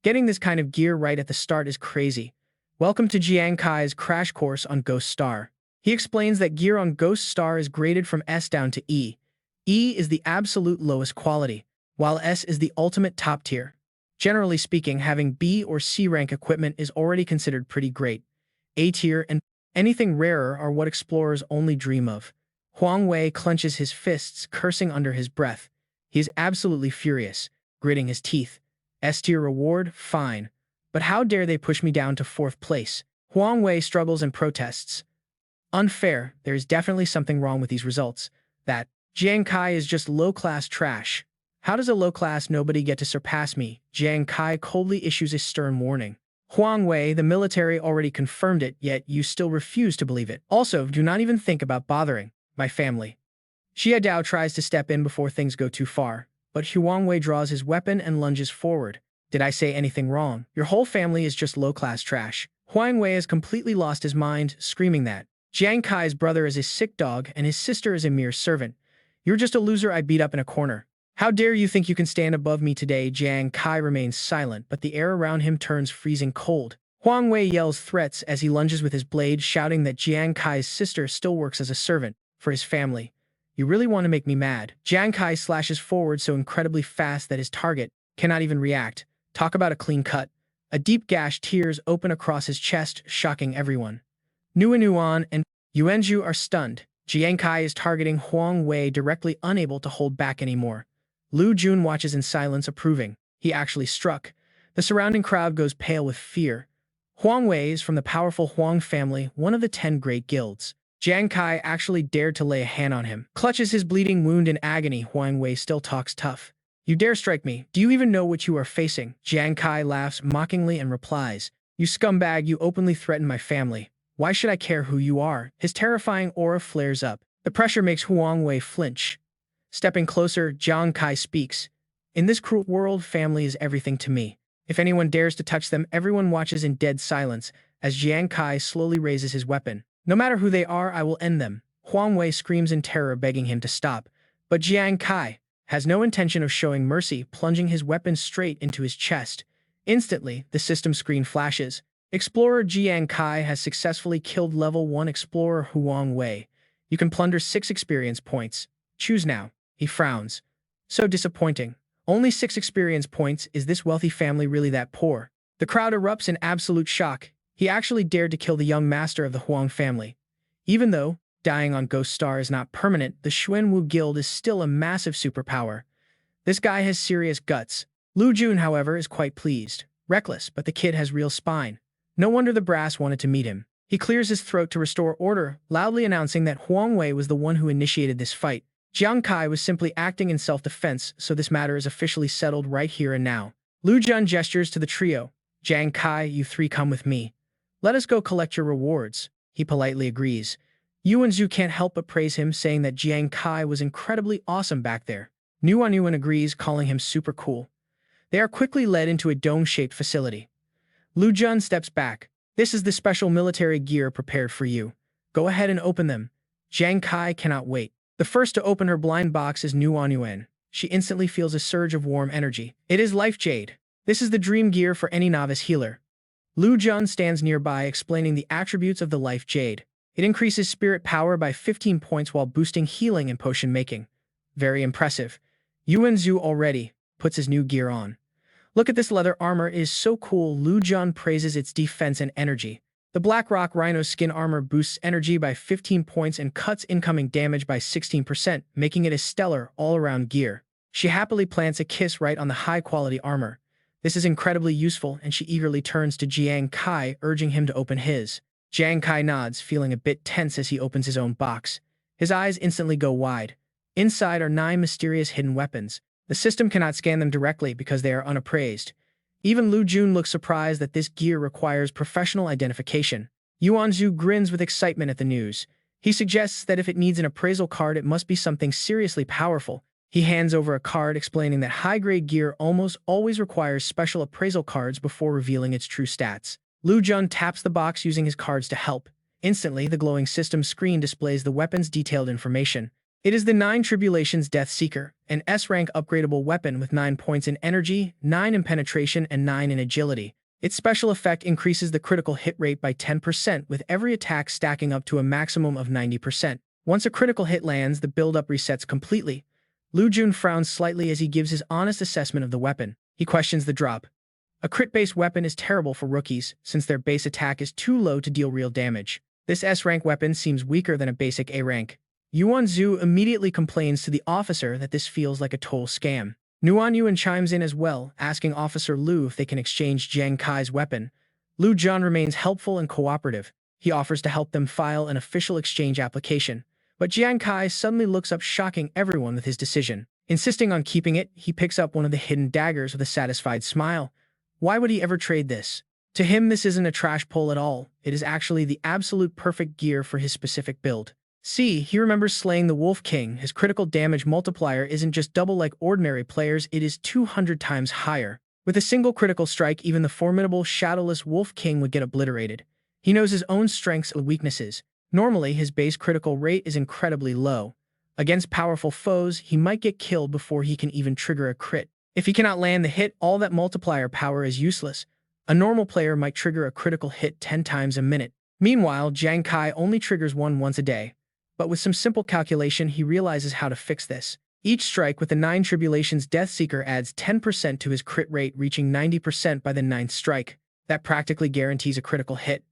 Getting this kind of gear right at the start is crazy. Welcome to Jiang Kai's crash course on Ghost Star. He explains that gear on Ghost Star is graded from S down to E. E is the absolute lowest quality, while S is the ultimate top tier. Generally speaking, having B or C rank equipment is already considered pretty great. A tier and anything rarer are what explorers only dream of. Huang Wei clenches his fists, cursing under his breath. He is absolutely furious, gritting his teeth. S-tier reward? Fine. But how dare they push me down to fourth place? Huang Wei struggles and protests. Unfair. There is definitely something wrong with these results. That Jiang Kai is just low-class trash. How does a low-class nobody get to surpass me? Jiang Kai coldly issues a stern warning. Huang Wei, the military already confirmed it, yet you still refuse to believe it. Also, do not even think about bothering my family. Xia Dao tries to step in before things go too far, but Huang Wei draws his weapon and lunges forward. Did I say anything wrong? Your whole family is just low-class trash. Huang Wei has completely lost his mind, screaming that Jiang Kai's brother is a sick dog and his sister is a mere servant. You're just a loser I beat up in a corner. How dare you think you can stand above me today? Jiang Kai remains silent, but the air around him turns freezing cold. Huang Wei yells threats as he lunges with his blade, shouting that Jiang Kai's sister still works as a servant for his family. You really want to make me mad. Jiang Kai slashes forward so incredibly fast that his target cannot even react. Talk about a clean cut. A deep gash tears open across his chest, shocking everyone. Nuan and Yuanzhu are stunned. Jiang Kai is targeting Huang Wei directly, unable to hold back anymore. Lu Jun watches in silence, approving. He actually struck. The surrounding crowd goes pale with fear. Huang Wei is from the powerful Huang family, one of the 10 great guilds. Jiang Kai actually dared to lay a hand on him. Clutches his bleeding wound in agony. Huang Wei still talks tough. You dare strike me? Do you even know what you are facing? Jiang Kai laughs mockingly and replies. You scumbag, you openly threaten my family. Why should I care who you are? His terrifying aura flares up. The pressure makes Huang Wei flinch. Stepping closer, Jiang Kai speaks. In this cruel world, family is everything to me. If anyone dares to touch them, everyone watches in dead silence as Jiang Kai slowly raises his weapon. No matter who they are, I will end them. Huang Wei screams in terror, begging him to stop. But Jiang Kai has no intention of showing mercy, plunging his weapon straight into his chest. Instantly, the system screen flashes. Explorer Jiang Kai has successfully killed level 1 Explorer Huang Wei. You can plunder 6 experience points. Choose now. He frowns. So disappointing. Only 6 experience points. Is this wealthy family really that poor? The crowd erupts in absolute shock. He actually dared to kill the young master of the Huang family. Even though dying on Ghost Star is not permanent, the Xuanwu Guild is still a massive superpower. This guy has serious guts. Lu Jun, however, is quite pleased. Reckless, but the kid has real spine. No wonder the brass wanted to meet him. He clears his throat to restore order, loudly announcing that Huang Wei was the one who initiated this fight. Jiang Kai was simply acting in self-defense, so this matter is officially settled right here and now. Lu Jun gestures to the trio. Jiang Kai, you 3 come with me. Let us go collect your rewards. He politely agrees. Yuanzhu can't help but praise him, saying that Jiang Kai was incredibly awesome back there. Nuan agrees, calling him super cool. They are quickly led into a dome-shaped facility. Lu Jun steps back. This is the special military gear prepared for you. Go ahead and open them. Jiang Kai cannot wait. The first to open her blind box is Nuan. She instantly feels a surge of warm energy. It is Life Jade. This is the dream gear for any novice healer. Lu Jun stands nearby explaining the attributes of the Life Jade. It increases spirit power by 15 points while boosting healing and potion making. Very impressive. Yuan Zhu already puts his new gear on. Look at this leather armor, it is so cool. Lu Jun praises its defense and energy. The Black Rock Rhino skin armor boosts energy by 15 points and cuts incoming damage by 16%, making it a stellar all-around gear. She happily plants a kiss right on the high-quality armor. This is incredibly useful, and she eagerly turns to Jiang Kai, urging him to open his. Jiang Kai nods, feeling a bit tense as he opens his own box. His eyes instantly go wide. Inside are 9 mysterious hidden weapons. The system cannot scan them directly because they are unappraised. Even Lu Jun looks surprised that this gear requires professional identification. Yuan Zhu grins with excitement at the news. He suggests that if it needs an appraisal card, it must be something seriously powerful. He hands over a card explaining that high-grade gear almost always requires special appraisal cards before revealing its true stats. Lu Jun taps the box using his cards to help. Instantly, the glowing system screen displays the weapon's detailed information. It is the 9 Tribulations Death Seeker, an S-rank upgradable weapon with 9 points in energy, 9 in penetration, and 9 in agility. Its special effect increases the critical hit rate by 10%, with every attack stacking up to a maximum of 90%. Once a critical hit lands, the build-up resets completely. Lu Jun frowns slightly as he gives his honest assessment of the weapon. He questions the drop. A crit-based weapon is terrible for rookies, since their base attack is too low to deal real damage. This S-rank weapon seems weaker than a basic A-rank. Yuan Zhu immediately complains to the officer that this feels like a total scam. Nuan Yuan chimes in as well, asking Officer Lu if they can exchange Jiang Kai's weapon. Lu Jun remains helpful and cooperative. He offers to help them file an official exchange application. But Jiang Kai suddenly looks up, shocking everyone with his decision. Insisting on keeping it, he picks up one of the hidden daggers with a satisfied smile. Why would he ever trade this? To him, this isn't a trash pull at all. It is actually the absolute perfect gear for his specific build. See, he remembers slaying the Wolf King. His critical damage multiplier isn't just double like ordinary players, it is 200 times higher. With a single critical strike, even the formidable Shadowless Wolf King would get obliterated. He knows his own strengths and weaknesses. Normally, his base critical rate is incredibly low. Against powerful foes, he might get killed before he can even trigger a crit. If he cannot land the hit, all that multiplier power is useless. A normal player might trigger a critical hit 10 times a minute. Meanwhile, Jiang Kai only triggers one once a day. But with some simple calculation, he realizes how to fix this. Each strike with the 9 Tribulations Death Seeker adds 10% to his crit rate, reaching 90% by the 9th strike. That practically guarantees a critical hit.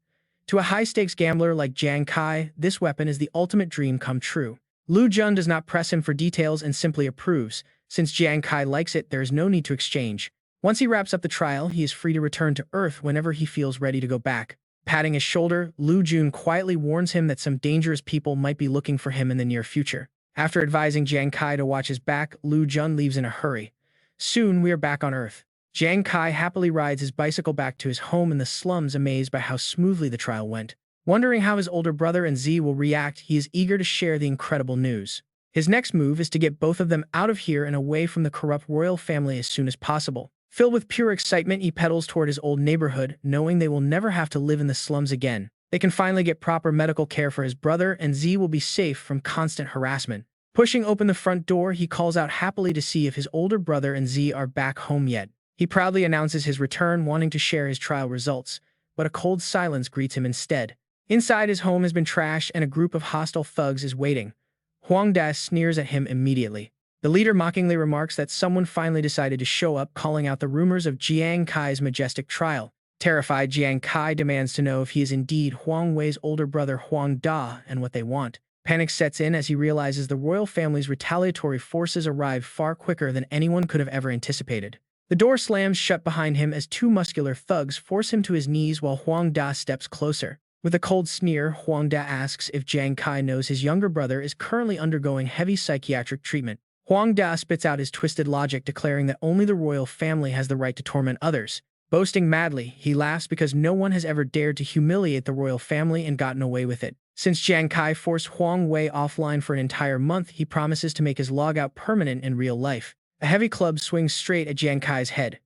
To a high-stakes gambler like Jiang Kai, this weapon is the ultimate dream come true. Lu Jun does not press him for details and simply approves. Since Jiang Kai likes it, there is no need to exchange. Once he wraps up the trial, he is free to return to Earth whenever he feels ready to go back. Patting his shoulder, Lu Jun quietly warns him that some dangerous people might be looking for him in the near future. After advising Jiang Kai to watch his back, Lu Jun leaves in a hurry. Soon, we are back on Earth. Jiang Kai happily rides his bicycle back to his home in the slums, amazed by how smoothly the trial went. Wondering how his older brother and Z will react, he is eager to share the incredible news. His next move is to get both of them out of here and away from the corrupt royal family as soon as possible. Filled with pure excitement, he pedals toward his old neighborhood, knowing they will never have to live in the slums again. They can finally get proper medical care for his brother, and Z will be safe from constant harassment. Pushing open the front door, he calls out happily to see if his older brother and Z are back home yet. He proudly announces his return, wanting to share his trial results, but a cold silence greets him instead. Inside, his home has been trashed and a group of hostile thugs is waiting. Huang Da sneers at him immediately. The leader mockingly remarks that someone finally decided to show up, calling out the rumors of Jiang Kai's majestic trial. Terrified, Jiang Kai demands to know if he is indeed Huang Wei's older brother Huang Da and what they want. Panic sets in as he realizes the royal family's retaliatory forces arrived far quicker than anyone could have ever anticipated. The door slams shut behind him as 2 muscular thugs force him to his knees while Huang Da steps closer. With a cold sneer, Huang Da asks if Jiang Kai knows his younger brother is currently undergoing heavy psychiatric treatment. Huang Da spits out his twisted logic, declaring that only the royal family has the right to torment others. Boasting madly, he laughs because no one has ever dared to humiliate the royal family and gotten away with it. Since Jiang Kai forced Huang Wei offline for an entire month, he promises to make his logout permanent in real life. A heavy club swings straight at Jiang Kai's head.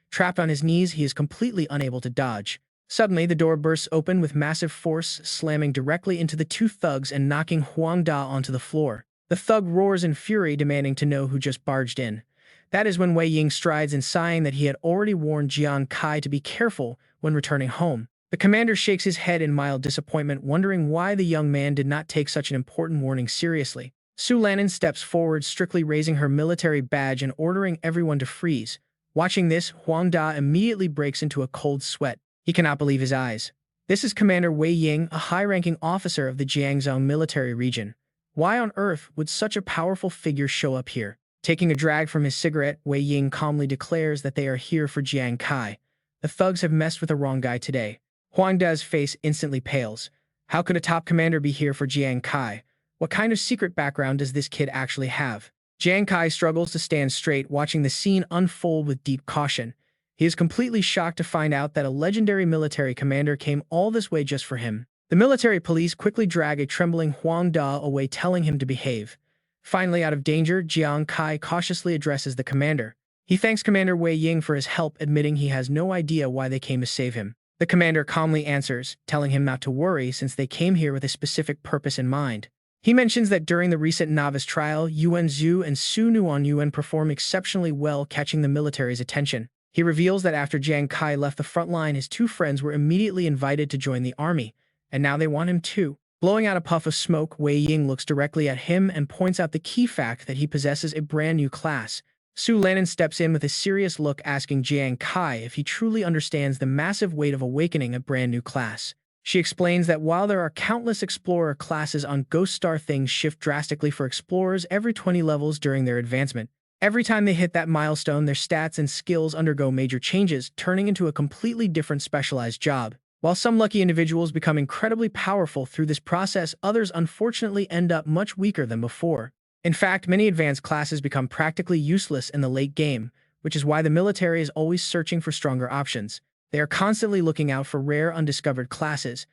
Trapped on his knees, he is completely unable to dodge. Suddenly, the door bursts open with massive force, slamming directly into the 2 thugs and knocking Huang Da onto the floor. The thug roars in fury, demanding to know who just barged in. That is when Wei Ying strides in, sighing that he had already warned Jiang Kai to be careful when returning home. The commander shakes his head in mild disappointment, wondering why the young man did not take such an important warning seriously. Su Lanin steps forward, strictly raising her military badge and ordering everyone to freeze. Watching this, Huang Da immediately breaks into a cold sweat. He cannot believe his eyes. This is Commander Wei Ying, a high-ranking officer of the Jiangzhou military region. Why on earth would such a powerful figure show up here? Taking a drag from his cigarette, Wei Ying calmly declares that they are here for Jiang Kai. The thugs have messed with the wrong guy today. Huang Da's face instantly pales. How could a top commander be here for Jiang Kai? What kind of secret background does this kid actually have? Jiang Kai struggles to stand straight, watching the scene unfold with deep caution. He is completely shocked to find out that a legendary military commander came all this way just for him. The military police quickly drag a trembling Huang Da away, telling him to behave. Finally, out of danger, Jiang Kai cautiously addresses the commander. He thanks Commander Wei Ying for his help, admitting he has no idea why they came to save him. The commander calmly answers, telling him not to worry since they came here with a specific purpose in mind. He mentions that during the recent novice trial, Yuan Zhu and Su Nuan Yuan performed exceptionally well, catching the military's attention. He reveals that after Jiang Kai left the front line, his two friends were immediately invited to join the army, and now they want him too. Blowing out a puff of smoke, Wei Ying looks directly at him and points out the key fact that he possesses a brand new class. Su Lanin steps in with a serious look, asking Jiang Kai if he truly understands the massive weight of awakening a brand new class. She explains that while there are countless explorer classes on Ghost Star, things shift drastically for explorers every 20 levels during their advancement. Every time they hit that milestone, their stats and skills undergo major changes, turning into a completely different specialized job. While some lucky individuals become incredibly powerful through this process, others unfortunately end up much weaker than before. In fact, many advanced classes become practically useless in the late game, which is why the military is always searching for stronger options. They are constantly looking out for rare, undiscovered classes,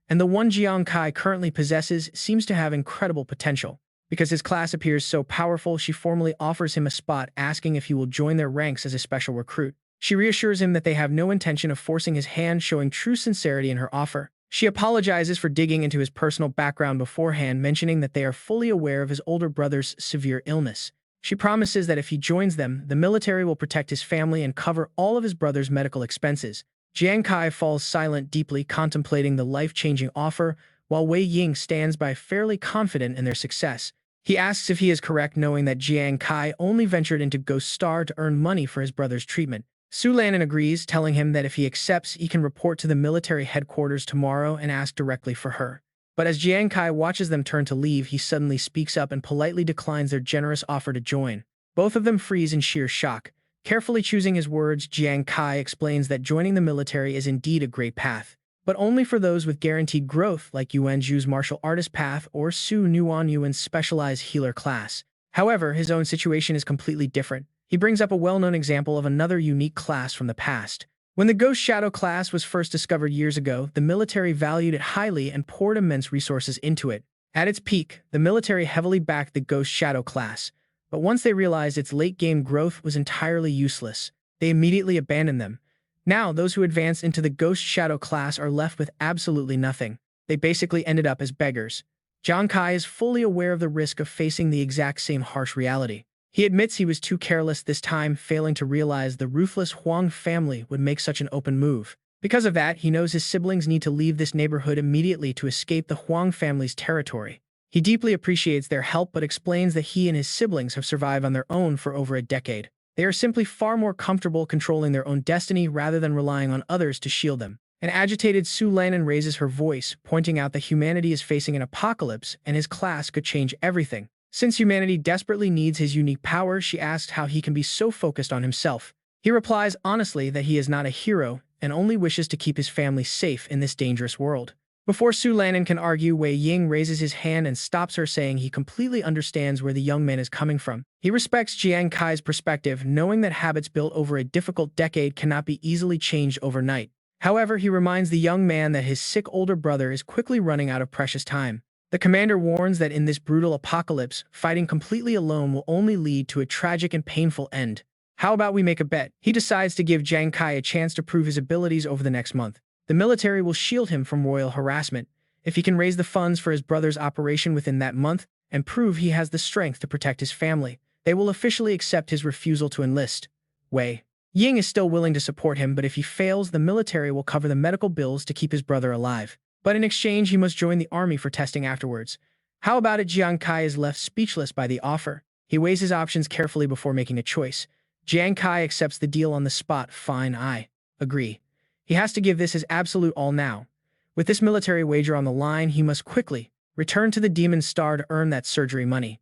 and the one Jiang Kai currently possesses seems to have incredible potential. Because his class appears so powerful, she formally offers him a spot, asking if he will join their ranks as a special recruit. She reassures him that they have no intention of forcing his hand, showing true sincerity in her offer. She apologizes for digging into his personal background beforehand, mentioning that they are fully aware of his older brother's severe illness. She promises that if he joins them, the military will protect his family and cover all of his brother's medical expenses. Jiang Kai falls silent, deeply contemplating the life-changing offer, while Wei Ying stands by, fairly confident in their success. He asks if he is correct, knowing that Jiang Kai only ventured into Ghost Star to earn money for his brother's treatment. Su Lanin agrees, telling him that if he accepts, he can report to the military headquarters tomorrow and ask directly for her. But as Jiang Kai watches them turn to leave, he suddenly speaks up and politely declines their generous offer to join. Both of them freeze in sheer shock. Carefully choosing his words, Jiang Kai explains that joining the military is indeed a great path, but only for those with guaranteed growth, like Yuan Zhu's martial artist path or Su Nuan Yuan's specialized healer class. However, his own situation is completely different. He brings up a well-known example of another unique class from the past. When the Ghost Shadow class was first discovered years ago, the military valued it highly and poured immense resources into it. At its peak, the military heavily backed the Ghost Shadow class, but once they realized its late-game growth was entirely useless, they immediately abandoned them. Now, those who advanced into the Ghost Shadow class are left with absolutely nothing. They basically ended up as beggars. Jiang Kai is fully aware of the risk of facing the exact same harsh reality. He admits he was too careless this time, failing to realize the ruthless Huang family would make such an open move. Because of that, he knows his siblings need to leave this neighborhood immediately to escape the Huang family's territory. He deeply appreciates their help, but explains that he and his siblings have survived on their own for over a decade. They are simply far more comfortable controlling their own destiny rather than relying on others to shield them. An agitated Su Lanin raises her voice, pointing out that humanity is facing an apocalypse and his class could change everything. Since humanity desperately needs his unique power, she asks how he can be so focused on himself. He replies honestly that he is not a hero and only wishes to keep his family safe in this dangerous world. Before Su Lanin can argue, Wei Ying raises his hand and stops her, saying he completely understands where the young man is coming from. He respects Jiang Kai's perspective, knowing that habits built over a difficult decade cannot be easily changed overnight. However, he reminds the young man that his sick older brother is quickly running out of precious time. The commander warns that in this brutal apocalypse, fighting completely alone will only lead to a tragic and painful end. How about we make a bet? He decides to give Jiang Kai a chance to prove his abilities over the next month. The military will shield him from royal harassment if he can raise the funds for his brother's operation within that month and prove he has the strength to protect his family. they will officially accept his refusal to enlist. Wei Ying is still willing to support him, but if he fails, the military will cover the medical bills to keep his brother alive. But in exchange, he must join the army for testing afterwards. How about it? Jiang Kai is left speechless by the offer. He weighs his options carefully before making a choice. Jiang Kai accepts the deal on the spot. Fine, I agree. He has to give this his absolute all now. With this military wager on the line, he must quickly return to the Demon Star to earn that surgery money.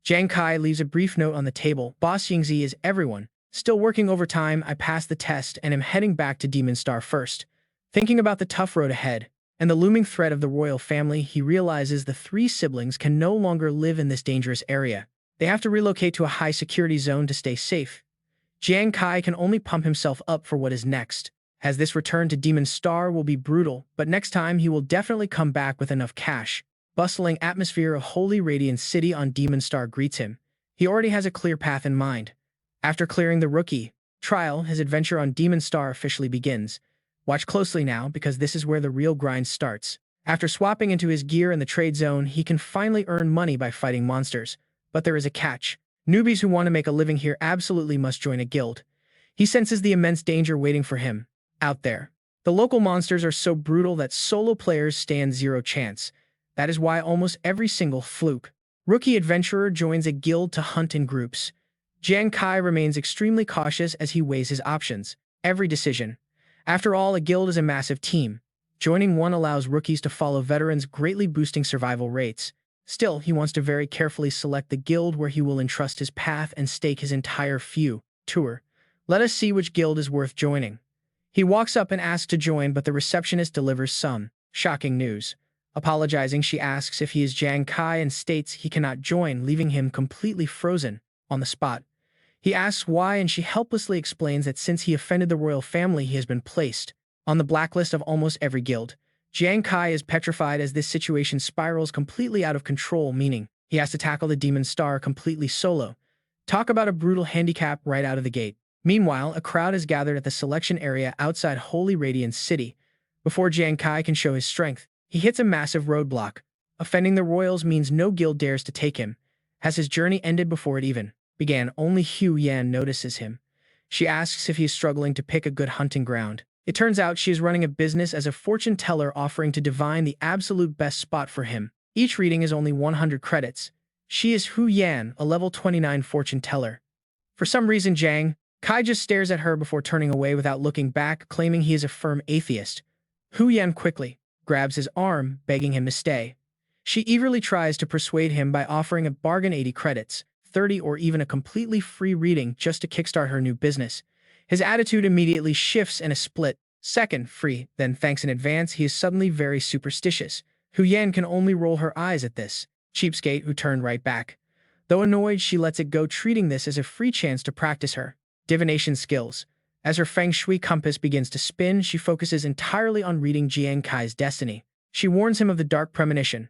Jiang Kai leaves a brief note on the table. Boss Yingzi is everyone. Still working overtime, I passed the test and am heading back to Demon Star first. Thinking about the tough road ahead and the looming threat of the royal family, he realizes the three siblings can no longer live in this dangerous area. They have to relocate to a high-security zone to stay safe. Jiang Kai can only pump himself up for what is next, as this return to Demon Star will be brutal, but next time he will definitely come back with enough cash. Bustling atmosphere of Holy Radiant City on Demon Star greets him. He already has a clear path in mind. After clearing the rookie trial, his adventure on Demon Star officially begins. Watch closely now, because this is where the real grind starts. After swapping into his gear in the trade zone, he can finally earn money by fighting monsters. But there is a catch. Newbies who want to make a living here absolutely must join a guild. He senses the immense danger waiting for him out there. The local monsters are so brutal that solo players stand zero chance. That is why almost every single fluke rookie adventurer joins a guild to hunt in groups. Jiang Kai remains extremely cautious as he weighs his options. Every decision. After all, a guild is a massive team. Joining one allows rookies to follow veterans, greatly boosting survival rates. Still, he wants to very carefully select the guild where he will entrust his path and stake his entire tour. Let us see which guild is worth joining. He walks up and asks to join, but the receptionist delivers some shocking news. Apologizing, she asks if he is Jiang Kai and states he cannot join, leaving him completely frozen on the spot. He asks why, and she helplessly explains that since he offended the royal family, he has been placed on the blacklist of almost every guild. Jiang Kai is petrified as this situation spirals completely out of control, meaning he has to tackle the Demon Star completely solo. Talk about a brutal handicap right out of the gate. Meanwhile, a crowd is gathered at the selection area outside Holy Radiance City. Before Jiang Kai can show his strength, he hits a massive roadblock. Offending the royals means no guild dares to take him. Has his journey ended before it even began? Only Hu Yan notices him. She asks if he is struggling to pick a good hunting ground. It turns out she is running a business as a fortune teller, offering to divine the absolute best spot for him. Each reading is only 100 credits. She is Hu Yan, a level 29 fortune teller. For some reason, Jiang Kai just stares at her before turning away without looking back, claiming he is a firm atheist. Hu Yan quickly grabs his arm, begging him to stay. She eagerly tries to persuade him by offering a bargain 80 credits, 30 or even a completely free reading just to kickstart her new business. His attitude immediately shifts and a split second free, then thanks in advance. He is suddenly very superstitious. Hu Yan can only roll her eyes at this cheapskate, who turned right back. Though annoyed, she lets it go, treating this as a free chance to practice her divination skills. As her feng shui compass begins to spin, she focuses entirely on reading Jiang Kai's destiny. She warns him of the dark premonition.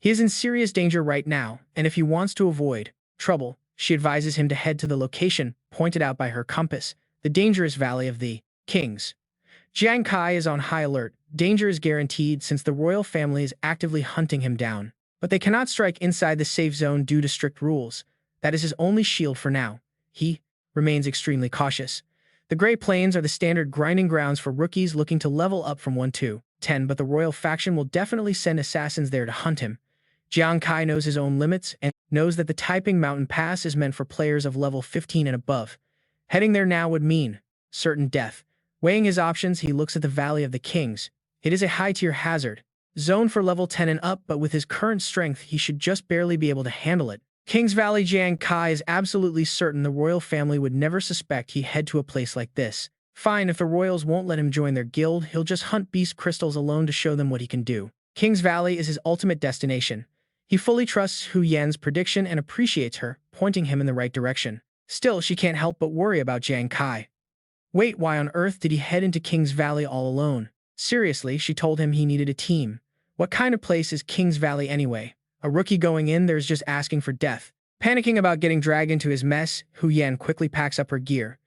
He is in serious danger right now, and if he wants to avoid trouble, she advises him to head to the location pointed out by her compass, the dangerous Valley of the Kings. Jiang Kai is on high alert. Danger is guaranteed since the royal family is actively hunting him down. But they cannot strike inside the safe zone due to strict rules. That is his only shield for now. He remains extremely cautious. The Great Plains are the standard grinding grounds for rookies looking to level up from 1 to 10, but the royal faction will definitely send assassins there to hunt him. Jiang Kai knows his own limits and knows that the Taiping Mountain Pass is meant for players of level 15 and above. Heading there now would mean certain death. Weighing his options, he looks at the Valley of the Kings. It is a high-tier hazard zone for level 10 and up, but with his current strength, he should just barely be able to handle it. Kings Valley. Jiang Kai is absolutely certain the royal family would never suspect he head to a place like this. Fine, if the royals won't let him join their guild, he'll just hunt beast crystals alone to show them what he can do. Kings Valley is his ultimate destination. He fully trusts Hu Yan's prediction and appreciates her, pointing him in the right direction. Still, she can't help but worry about Jiang Kai. Wait, why on earth did he head into Kings Valley all alone? Seriously, she told him he needed a team. What kind of place is Kings Valley anyway? A rookie going in there's just asking for death. Panicking about getting dragged into his mess, Hu Yan quickly packs up her gear.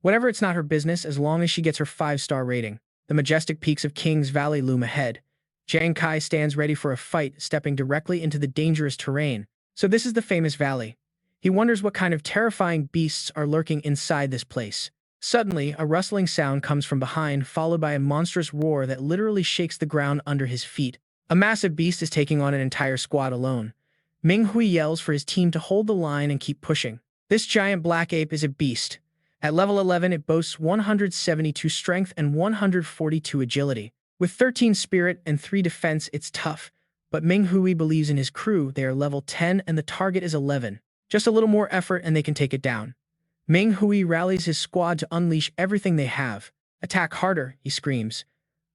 Whatever, it's not her business as long as she gets her 5-star rating. The majestic peaks of Kings Valley loom ahead. Jiang Kai stands ready for a fight, stepping directly into the dangerous terrain. So this is the famous valley. He wonders what kind of terrifying beasts are lurking inside this place. Suddenly, a rustling sound comes from behind, followed by a monstrous roar that literally shakes the ground under his feet. A massive beast is taking on an entire squad alone. Ming Hui yells for his team to hold the line and keep pushing. This giant black ape is a beast. At level 11, it boasts 172 strength and 142 agility. With 13 spirit and 3 defense, it's tough. But Ming Hui believes in his crew. They are level 10 and the target is 11. Just a little more effort and they can take it down. Ming Hui rallies his squad to unleash everything they have. Attack harder, he screams.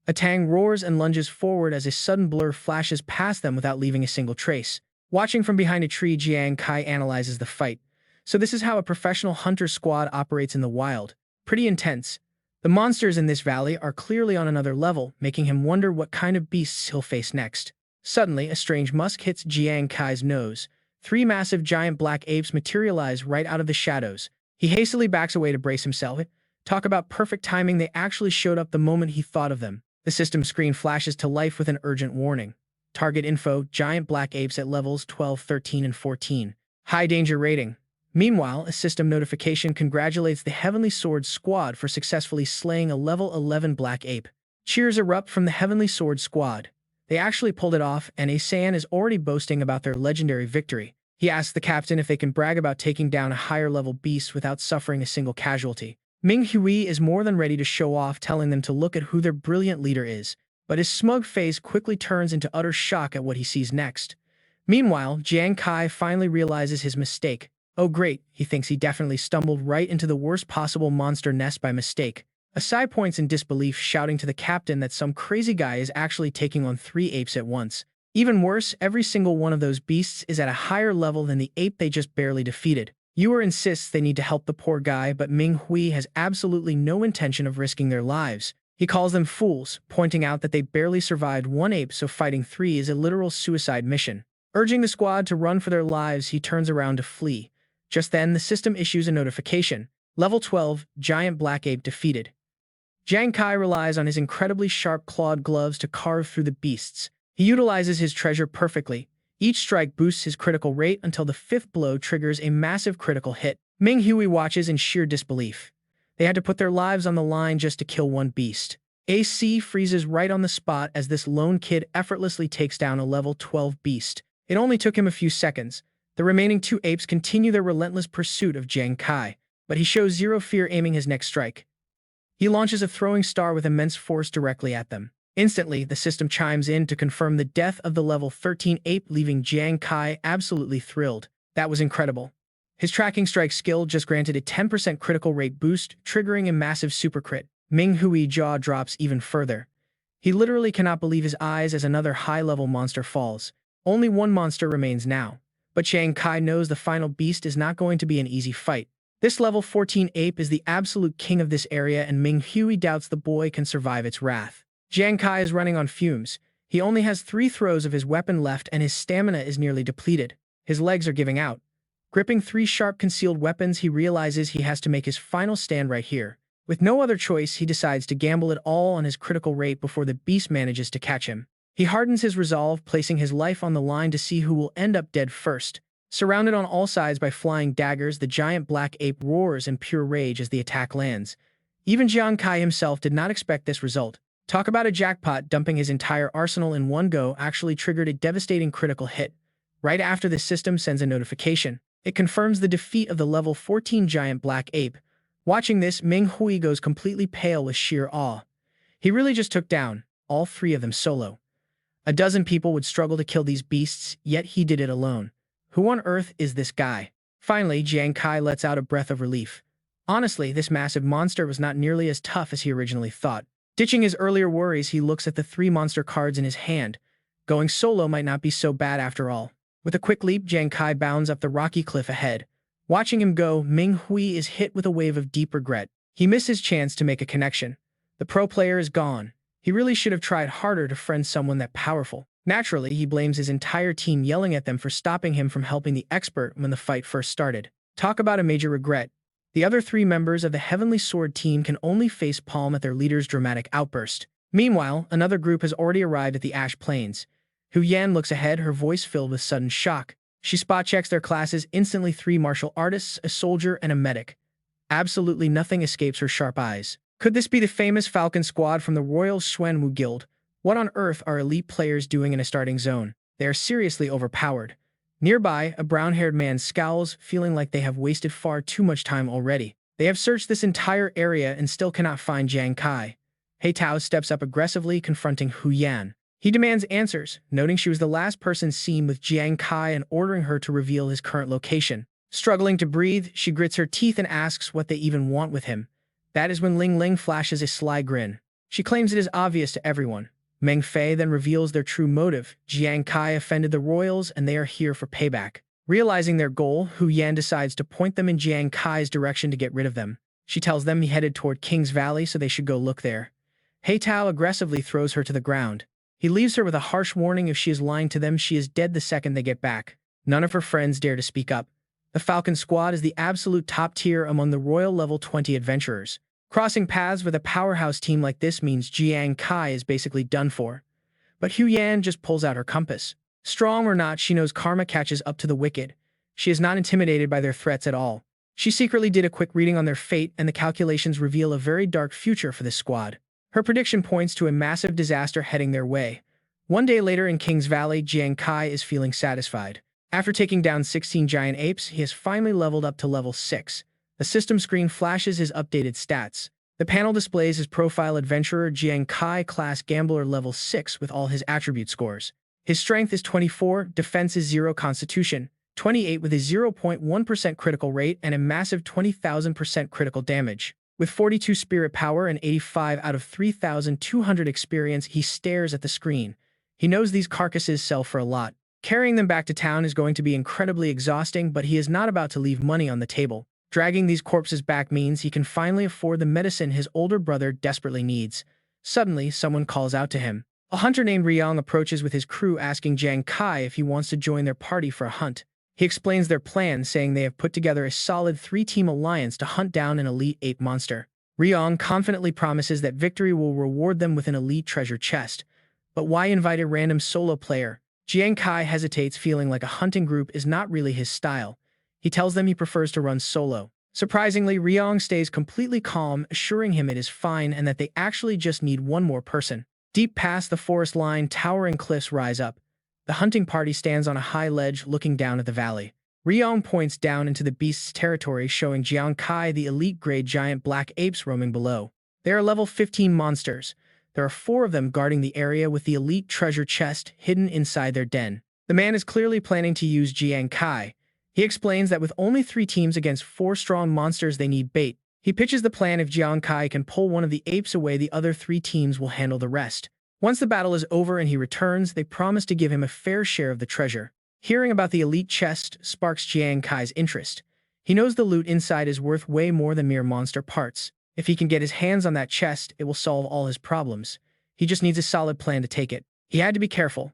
A Tang roars and lunges forward as a sudden blur flashes past them without leaving a single trace. Watching from behind a tree, Jiang Kai analyzes the fight. So this is how a professional hunter squad operates in the wild. Pretty intense. The monsters in this valley are clearly on another level, making him wonder what kind of beasts he'll face next. Suddenly, a strange musk hits Jiang Kai's nose. 3 massive giant black apes materialize right out of the shadows. He hastily backs away to brace himself. Talk about perfect timing, they actually showed up the moment he thought of them. The system screen flashes to life with an urgent warning. Target info, giant black apes at levels 12, 13, and 14. High danger rating. Meanwhile, a system notification congratulates the Heavenly Sword squad for successfully slaying a level 11 black ape. Cheers erupt from the Heavenly Sword squad. They actually pulled it off, and Asan is already boasting about their legendary victory. He asks the captain if they can brag about taking down a higher-level beast without suffering a single casualty. Ming Hui is more than ready to show off, telling them to look at who their brilliant leader is. But his smug face quickly turns into utter shock at what he sees next. Meanwhile, Jiang Kai finally realizes his mistake. Oh great, he thinks he definitely stumbled right into the worst possible monster nest by mistake. Asai points in disbelief, shouting to the captain that some crazy guy is actually taking on 3 apes at once. Even worse, every single one of those beasts is at a higher level than the ape they just barely defeated. Yuer insists they need to help the poor guy, but Ming Hui has absolutely no intention of risking their lives. He calls them fools, pointing out that they barely survived 1 ape, so fighting 3 is a literal suicide mission. Urging the squad to run for their lives, he turns around to flee. Just then, the system issues a notification. Level 12, giant black ape defeated. Jiang Kai relies on his incredibly sharp clawed gloves to carve through the beasts. He utilizes his treasure perfectly. Each strike boosts his critical rate until the 5th blow triggers a massive critical hit. Ming Hui watches in sheer disbelief. They had to put their lives on the line just to kill 1 beast. AC freezes right on the spot as this lone kid effortlessly takes down a level 12 beast. It only took him a few seconds. The remaining 2 apes continue their relentless pursuit of Jiang Kai, but he shows zero fear, aiming his next strike. He launches a throwing star with immense force directly at them. Instantly, the system chimes in to confirm the death of the level 13 ape, leaving Jiang Kai absolutely thrilled. That was incredible. His tracking strike skill just granted a 10% critical rate boost, triggering a massive super crit. Ming Hui's jaw drops even further. He literally cannot believe his eyes as another high-level monster falls. Only 1 monster remains now. But Jiang Kai knows the final beast is not going to be an easy fight. This level 14 ape is the absolute king of this area, and Ming Hui doubts the boy can survive its wrath. Jiang Kai is running on fumes. He only has 3 throws of his weapon left, and his stamina is nearly depleted. His legs are giving out. Gripping 3 sharp concealed weapons, he realizes he has to make his final stand right here. With no other choice, he decides to gamble it all on his critical rate before the beast manages to catch him. He hardens his resolve, placing his life on the line to see who will end up dead first. Surrounded on all sides by flying daggers, the giant black ape roars in pure rage as the attack lands. Even Jiang Kai himself did not expect this result. Talk about a jackpot, dumping his entire arsenal in one go actually triggered a devastating critical hit. Right after, the system sends a notification. It confirms the defeat of the level 14 giant black ape. Watching this, Ming Hui goes completely pale with sheer awe. He really just took down all 3 of them solo. A dozen people would struggle to kill these beasts, yet he did it alone. Who on earth is this guy? Finally, Jiang Kai lets out a breath of relief. Honestly, this massive monster was not nearly as tough as he originally thought. Ditching his earlier worries, he looks at the 3 monster cards in his hand. Going solo might not be so bad after all. With a quick leap, Jiang Kai bounds up the rocky cliff ahead. Watching him go, Ming Hui is hit with a wave of deep regret. He missed his chance to make a connection. The pro player is gone. He really should have tried harder to friend someone that powerful. Naturally, he blames his entire team, yelling at them for stopping him from helping the expert when the fight first started. Talk about a major regret. The other 3 members of the Heavenly Sword team can only face palm at their leader's dramatic outburst. Meanwhile, another group has already arrived at the Ash Plains. Hu Yan looks ahead, her voice filled with sudden shock. She spot checks their classes instantly: 3 martial artists, a soldier, and a medic. Absolutely nothing escapes her sharp eyes. Could this be the famous Falcon Squad from the Royal Xuanwu Guild? What on earth are elite players doing in a starting zone? They are seriously overpowered. Nearby, a brown-haired man scowls, feeling like they have wasted far too much time already. They have searched this entire area and still cannot find Jiang Kai. He Tao steps up aggressively, confronting Hu Yan. He demands answers, noting she was the last person seen with Jiang Kai and ordering her to reveal his current location. Struggling to breathe, she grits her teeth and asks what they even want with him. That is when Ling Ling flashes a sly grin. She claims it is obvious to everyone. Meng Fei then reveals their true motive. Jiang Kai offended the royals and they are here for payback. Realizing their goal, Hu Yan decides to point them in Jiang Kai's direction to get rid of them. She tells them he headed toward King's Valley, so they should go look there. He Tao aggressively throws her to the ground. He leaves her with a harsh warning: if she is lying to them, she is dead the second they get back. None of her friends dare to speak up. The Falcon Squad is the absolute top tier among the Royal Level 20 adventurers. Crossing paths with a powerhouse team like this means Jiang Kai is basically done for. But Hu Yan just pulls out her compass. Strong or not, she knows karma catches up to the wicked. She is not intimidated by their threats at all. She secretly did a quick reading on their fate, and the calculations reveal a very dark future for this squad. Her prediction points to a massive disaster heading their way. One day later in King's Valley, Jiang Kai is feeling satisfied. After taking down 16 giant apes, he has finally leveled up to level 6. The system screen flashes his updated stats. The panel displays his profile: Adventurer Jiang Kai, class Gambler, level 6 with all his attribute scores. His strength is 24, defense is 0, constitution 28 with a 0.1% critical rate and a massive 20,000% critical damage. With 42 spirit power and 85 out of 3,200 experience, he stares at the screen. He knows these carcasses sell for a lot. Carrying them back to town is going to be incredibly exhausting, but he is not about to leave money on the table. Dragging these corpses back means he can finally afford the medicine his older brother desperately needs. Suddenly, someone calls out to him. A hunter named Ryong approaches with his crew, asking Jiang Kai if he wants to join their party for a hunt. He explains their plan, saying they have put together a solid 3-team alliance to hunt down an elite ape monster. Ryong confidently promises that victory will reward them with an elite treasure chest. But why invite a random solo player? Jiang Kai hesitates, feeling like a hunting group is not really his style. He tells them he prefers to run solo. Surprisingly, Ryong stays completely calm, assuring him it is fine and that they actually just need one more person. Deep past the forest line, towering cliffs rise up. The hunting party stands on a high ledge looking down at the valley. Ryong points down into the beast's territory, showing Jiang Kai the elite-grade giant black apes roaming below. They are level 15 monsters. There are 4 of them guarding the area with the elite treasure chest hidden inside their den. The man is clearly planning to use Jiang Kai. He explains that with only 3 teams against 4 strong monsters, they need bait. He pitches the plan: if Jiang Kai can pull one of the apes away, the other 3 teams will handle the rest. Once the battle is over and he returns, they promise to give him a fair share of the treasure. Hearing about the elite chest sparks Jiang Kai's interest. He knows the loot inside is worth way more than mere monster parts. If he can get his hands on that chest, it will solve all his problems. He just needs a solid plan to take it. He had to be careful.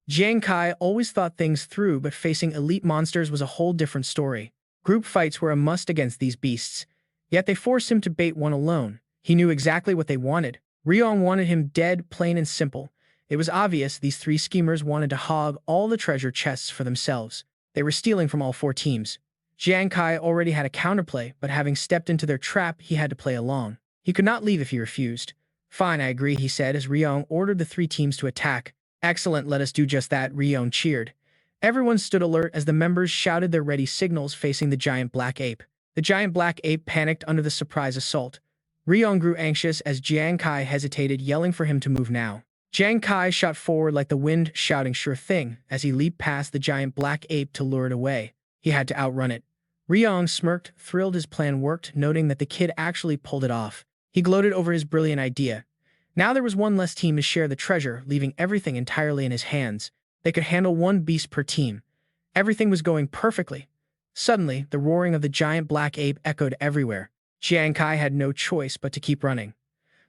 Jiang Kai always thought things through, but facing elite monsters was a whole different story. Group fights were a must against these beasts. Yet they forced him to bait one alone. He knew exactly what they wanted. Ryong wanted him dead, plain and simple. It was obvious these 3 schemers wanted to hog all the treasure chests for themselves. They were stealing from all 4 teams. Jiang Kai already had a counterplay, but having stepped into their trap, he had to play along. He could not leave if he refused. Fine, I agree, he said as Ryong ordered the 3 teams to attack. Excellent, let us do just that, Ryong cheered. Everyone stood alert as the members shouted their ready signals, facing the giant black ape. The giant black ape panicked under the surprise assault. Ryong grew anxious as Jiang Kai hesitated, yelling for him to move now. Jiang Kai shot forward like the wind, shouting "sure thing" as he leaped past the giant black ape to lure it away. He had to outrun it. Ryong smirked, thrilled his plan worked, noting that the kid actually pulled it off. He gloated over his brilliant idea. Now there was one less team to share the treasure, leaving everything entirely in his hands. They could handle 1 beast per team. Everything was going perfectly. Suddenly, the roaring of the giant black ape echoed everywhere. Jiang Kai had no choice but to keep running.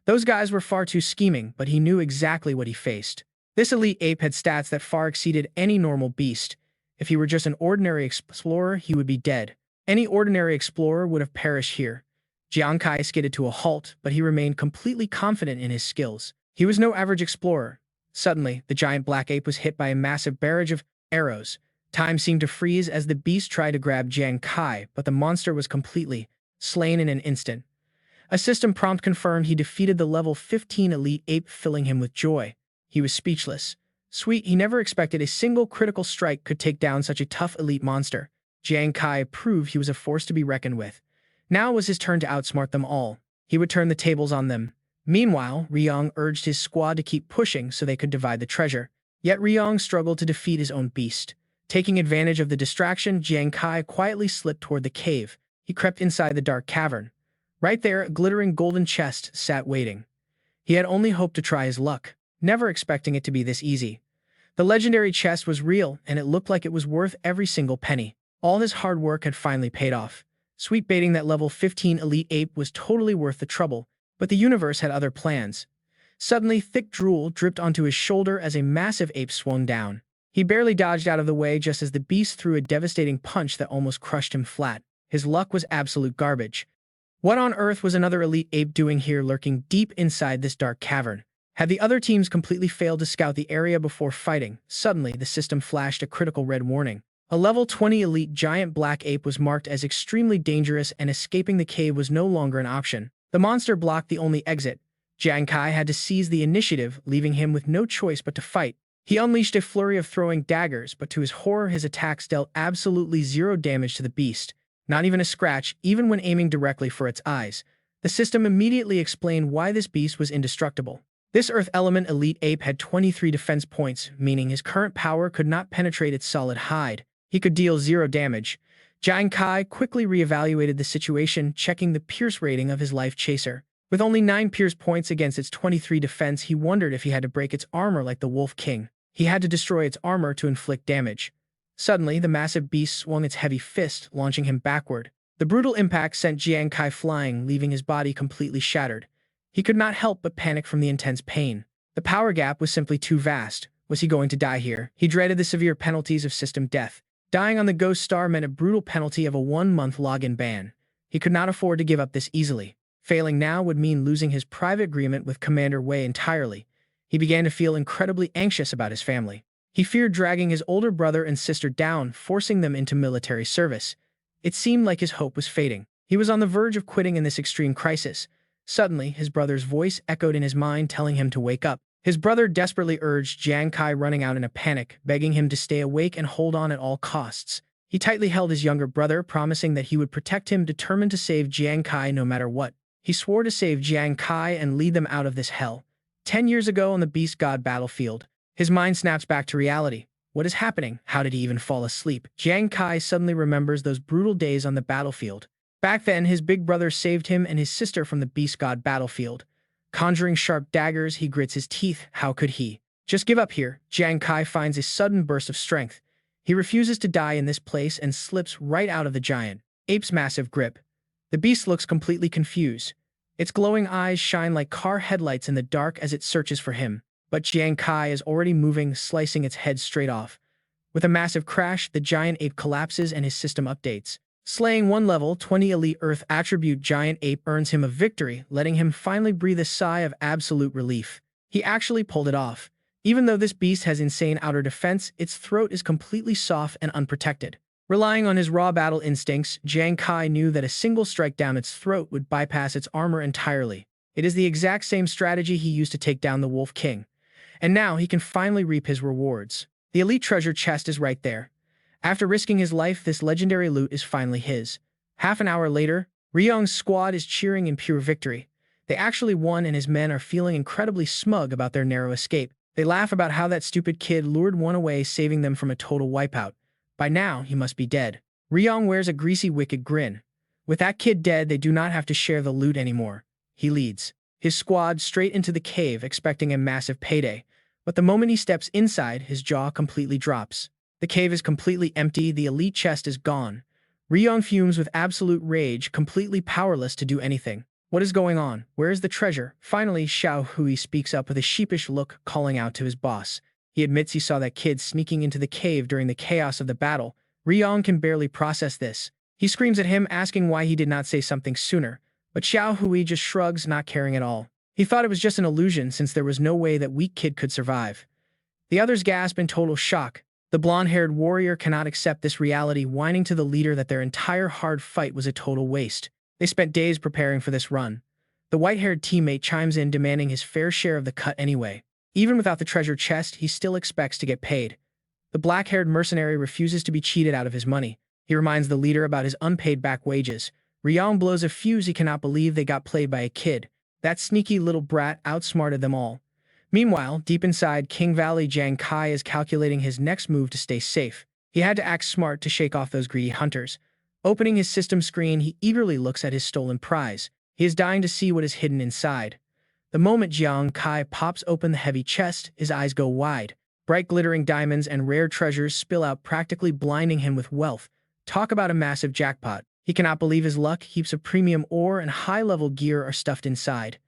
Those guys were far too scheming, but he knew exactly what he faced. This elite ape had stats that far exceeded any normal beast. If he were just an ordinary explorer, he would be dead. Any ordinary explorer would have perished here. Jiang Kai skidded to a halt, but he remained completely confident in his skills. He was no average explorer. Suddenly, the giant black ape was hit by a massive barrage of arrows. Time seemed to freeze as the beast tried to grab Jiang Kai, but the monster was completely slain in an instant. A system prompt confirmed he defeated the level 15 elite ape, filling him with joy. He was speechless. Sweet, he never expected a single critical strike could take down such a tough elite monster. Jiang Kai proved he was a force to be reckoned with. Now it was his turn to outsmart them all. He would turn the tables on them. Meanwhile, Ryong urged his squad to keep pushing so they could divide the treasure. Yet Ryong struggled to defeat his own beast. Taking advantage of the distraction, Jiang Kai quietly slipped toward the cave. He crept inside the dark cavern. Right there, a glittering golden chest sat waiting. He had only hoped to try his luck, never expecting it to be this easy. The legendary chest was real, and it looked like it was worth every single penny. All his hard work had finally paid off. Sweet, baiting that level 15 elite ape was totally worth the trouble, but the universe had other plans. Suddenly, thick drool dripped onto his shoulder as a massive ape swung down. He barely dodged out of the way just as the beast threw a devastating punch that almost crushed him flat. His luck was absolute garbage. What on earth was another elite ape doing here, lurking deep inside this dark cavern? Had the other teams completely failed to scout the area before fighting? Suddenly, the system flashed a critical red warning. A level 20 elite giant black ape was marked as extremely dangerous, and escaping the cave was no longer an option. The monster blocked the only exit. Jiang Kai had to seize the initiative, leaving him with no choice but to fight. He unleashed a flurry of throwing daggers, but to his horror his attacks dealt absolutely zero damage to the beast. Not even a scratch, even when aiming directly for its eyes. The system immediately explained why this beast was indestructible. This Earth Element elite ape had 23 defense points, meaning his current power could not penetrate its solid hide. He could deal zero damage. Jiang Kai quickly reevaluated the situation, checking the Pierce rating of his life chaser. With only 9 Pierce points against its 23 defense, he wondered if he had to break its armor like the Wolf King. He had to destroy its armor to inflict damage. Suddenly, the massive beast swung its heavy fist, launching him backward. The brutal impact sent Jiang Kai flying, leaving his body completely shattered. He could not help but panic from the intense pain. The power gap was simply too vast. Was he going to die here? He dreaded the severe penalties of system death. Dying on the Ghost Star meant a brutal penalty of a 1-month login ban. He could not afford to give up this easily. Failing now would mean losing his private agreement with Commander Wei entirely. He began to feel incredibly anxious about his family. He feared dragging his older brother and sister down, forcing them into military service. It seemed like his hope was fading. He was on the verge of quitting in this extreme crisis. Suddenly, his brother's voice echoed in his mind, telling him to wake up. His brother desperately urged Jiang Kai, running out in a panic, begging him to stay awake and hold on at all costs. He tightly held his younger brother, promising that he would protect him, determined to save Jiang Kai no matter what. He swore to save Jiang Kai and lead them out of this hell. 10 years ago on the Beast God battlefield, his mind snaps back to reality. What is happening? How did he even fall asleep? Jiang Kai suddenly remembers those brutal days on the battlefield. Back then, his big brother saved him and his sister from the Beast God battlefield. Conjuring sharp daggers, he grits his teeth. How could he just give up here? Jiang Kai finds a sudden burst of strength. He refuses to die in this place and slips right out of the giant ape's massive grip. The beast looks completely confused. Its glowing eyes shine like car headlights in the dark as it searches for him. But Jiang Kai is already moving, slicing its head straight off. With a massive crash, the giant ape collapses and his system updates. Slaying one level 20 elite Earth attribute giant ape earns him a victory, letting him finally breathe a sigh of absolute relief. He actually pulled it off. Even though this beast has insane outer defense, its throat is completely soft and unprotected. Relying on his raw battle instincts, Jiang Kai knew that a single strike down its throat would bypass its armor entirely. It is the exact same strategy he used to take down the Wolf King. And now he can finally reap his rewards. The elite treasure chest is right there. After risking his life, this legendary loot is finally his. Half an hour later, Ryong's squad is cheering in pure victory. They actually won, and his men are feeling incredibly smug about their narrow escape. They laugh about how that stupid kid lured one away, saving them from a total wipeout. By now, he must be dead. Ryong wears a greasy, wicked grin. With that kid dead, they do not have to share the loot anymore. He leads his squad straight into the cave, expecting a massive payday. But the moment he steps inside, his jaw completely drops. The cave is completely empty, the elite chest is gone. Ryong fumes with absolute rage, completely powerless to do anything. What is going on? Where is the treasure? Finally, Xiao Hui speaks up with a sheepish look, calling out to his boss. He admits he saw that kid sneaking into the cave during the chaos of the battle. Ryong can barely process this. He screams at him, asking why he did not say something sooner. But Xiao Hui just shrugs, not caring at all. He thought it was just an illusion, since there was no way that weak kid could survive. The others gasp in total shock. The blonde-haired warrior cannot accept this reality, whining to the leader that their entire hard fight was a total waste. They spent days preparing for this run. The white-haired teammate chimes in, demanding his fair share of the cut anyway. Even without the treasure chest, he still expects to get paid. The black-haired mercenary refuses to be cheated out of his money. He reminds the leader about his unpaid back wages. Ryong blows a fuse. He cannot believe they got played by a kid. That sneaky little brat outsmarted them all. Meanwhile, deep inside King Valley, Jiang Kai is calculating his next move to stay safe. He had to act smart to shake off those greedy hunters. Opening his system screen, he eagerly looks at his stolen prize. He is dying to see what is hidden inside. The moment Jiang Kai pops open the heavy chest, his eyes go wide. Bright glittering diamonds and rare treasures spill out, practically blinding him with wealth. Talk about a massive jackpot. He cannot believe his luck. Heaps of premium ore and high-level gear are stuffed inside.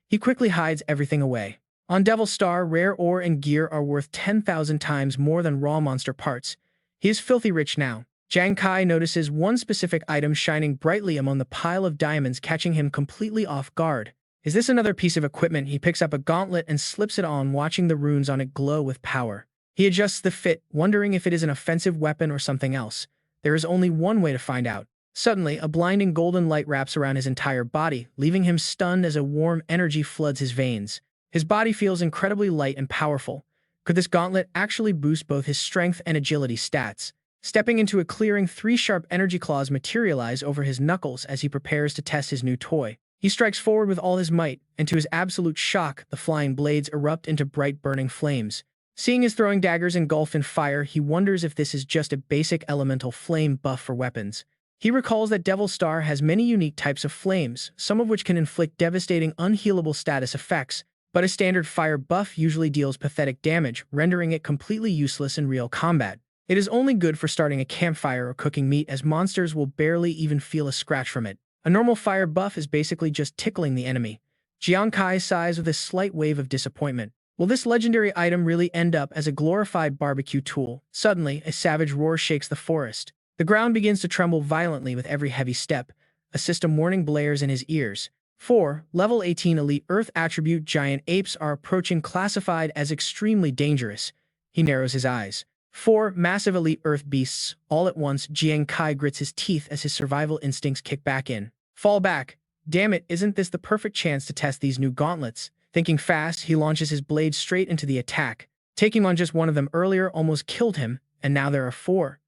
He quickly hides everything away. On Devil Star, rare ore and gear are worth 10,000 times more than raw monster parts. He is filthy rich now. Jiang Kai notices one specific item shining brightly among the pile of diamonds, catching him completely off guard. Is this another piece of equipment? He picks up a gauntlet and slips it on, watching the runes on it glow with power. He adjusts the fit, wondering if it is an offensive weapon or something else. There is only one way to find out. Suddenly, a blinding golden light wraps around his entire body, leaving him stunned as a warm energy floods his veins. His body feels incredibly light and powerful. Could this gauntlet actually boost both his strength and agility stats? Stepping into a clearing, 3 sharp energy claws materialize over his knuckles as he prepares to test his new toy. He strikes forward with all his might, and to his absolute shock, the flying blades erupt into bright burning flames. Seeing his throwing daggers engulf in fire, he wonders if this is just a basic elemental flame buff for weapons. He recalls that Devil Star has many unique types of flames, some of which can inflict devastating, unhealable status effects, but a standard fire buff usually deals pathetic damage, rendering it completely useless in real combat. It is only good for starting a campfire or cooking meat, as monsters will barely even feel a scratch from it. A normal fire buff is basically just tickling the enemy. Jiang Kai sighs with a slight wave of disappointment. Will this legendary item really end up as a glorified barbecue tool? Suddenly, a savage roar shakes the forest. The ground begins to tremble violently with every heavy step. A system warning blares in his ears. 4. Level 18 Elite Earth Attribute Giant Apes are approaching, classified as extremely dangerous. He narrows his eyes. 4. Massive Elite Earth Beasts. All at once, Jiang Kai grits his teeth as his survival instincts kick back in. Fall back. Damn it, isn't this the perfect chance to test these new gauntlets? Thinking fast, he launches his blade straight into the attack. Taking on just one of them earlier almost killed him, and now there are 4.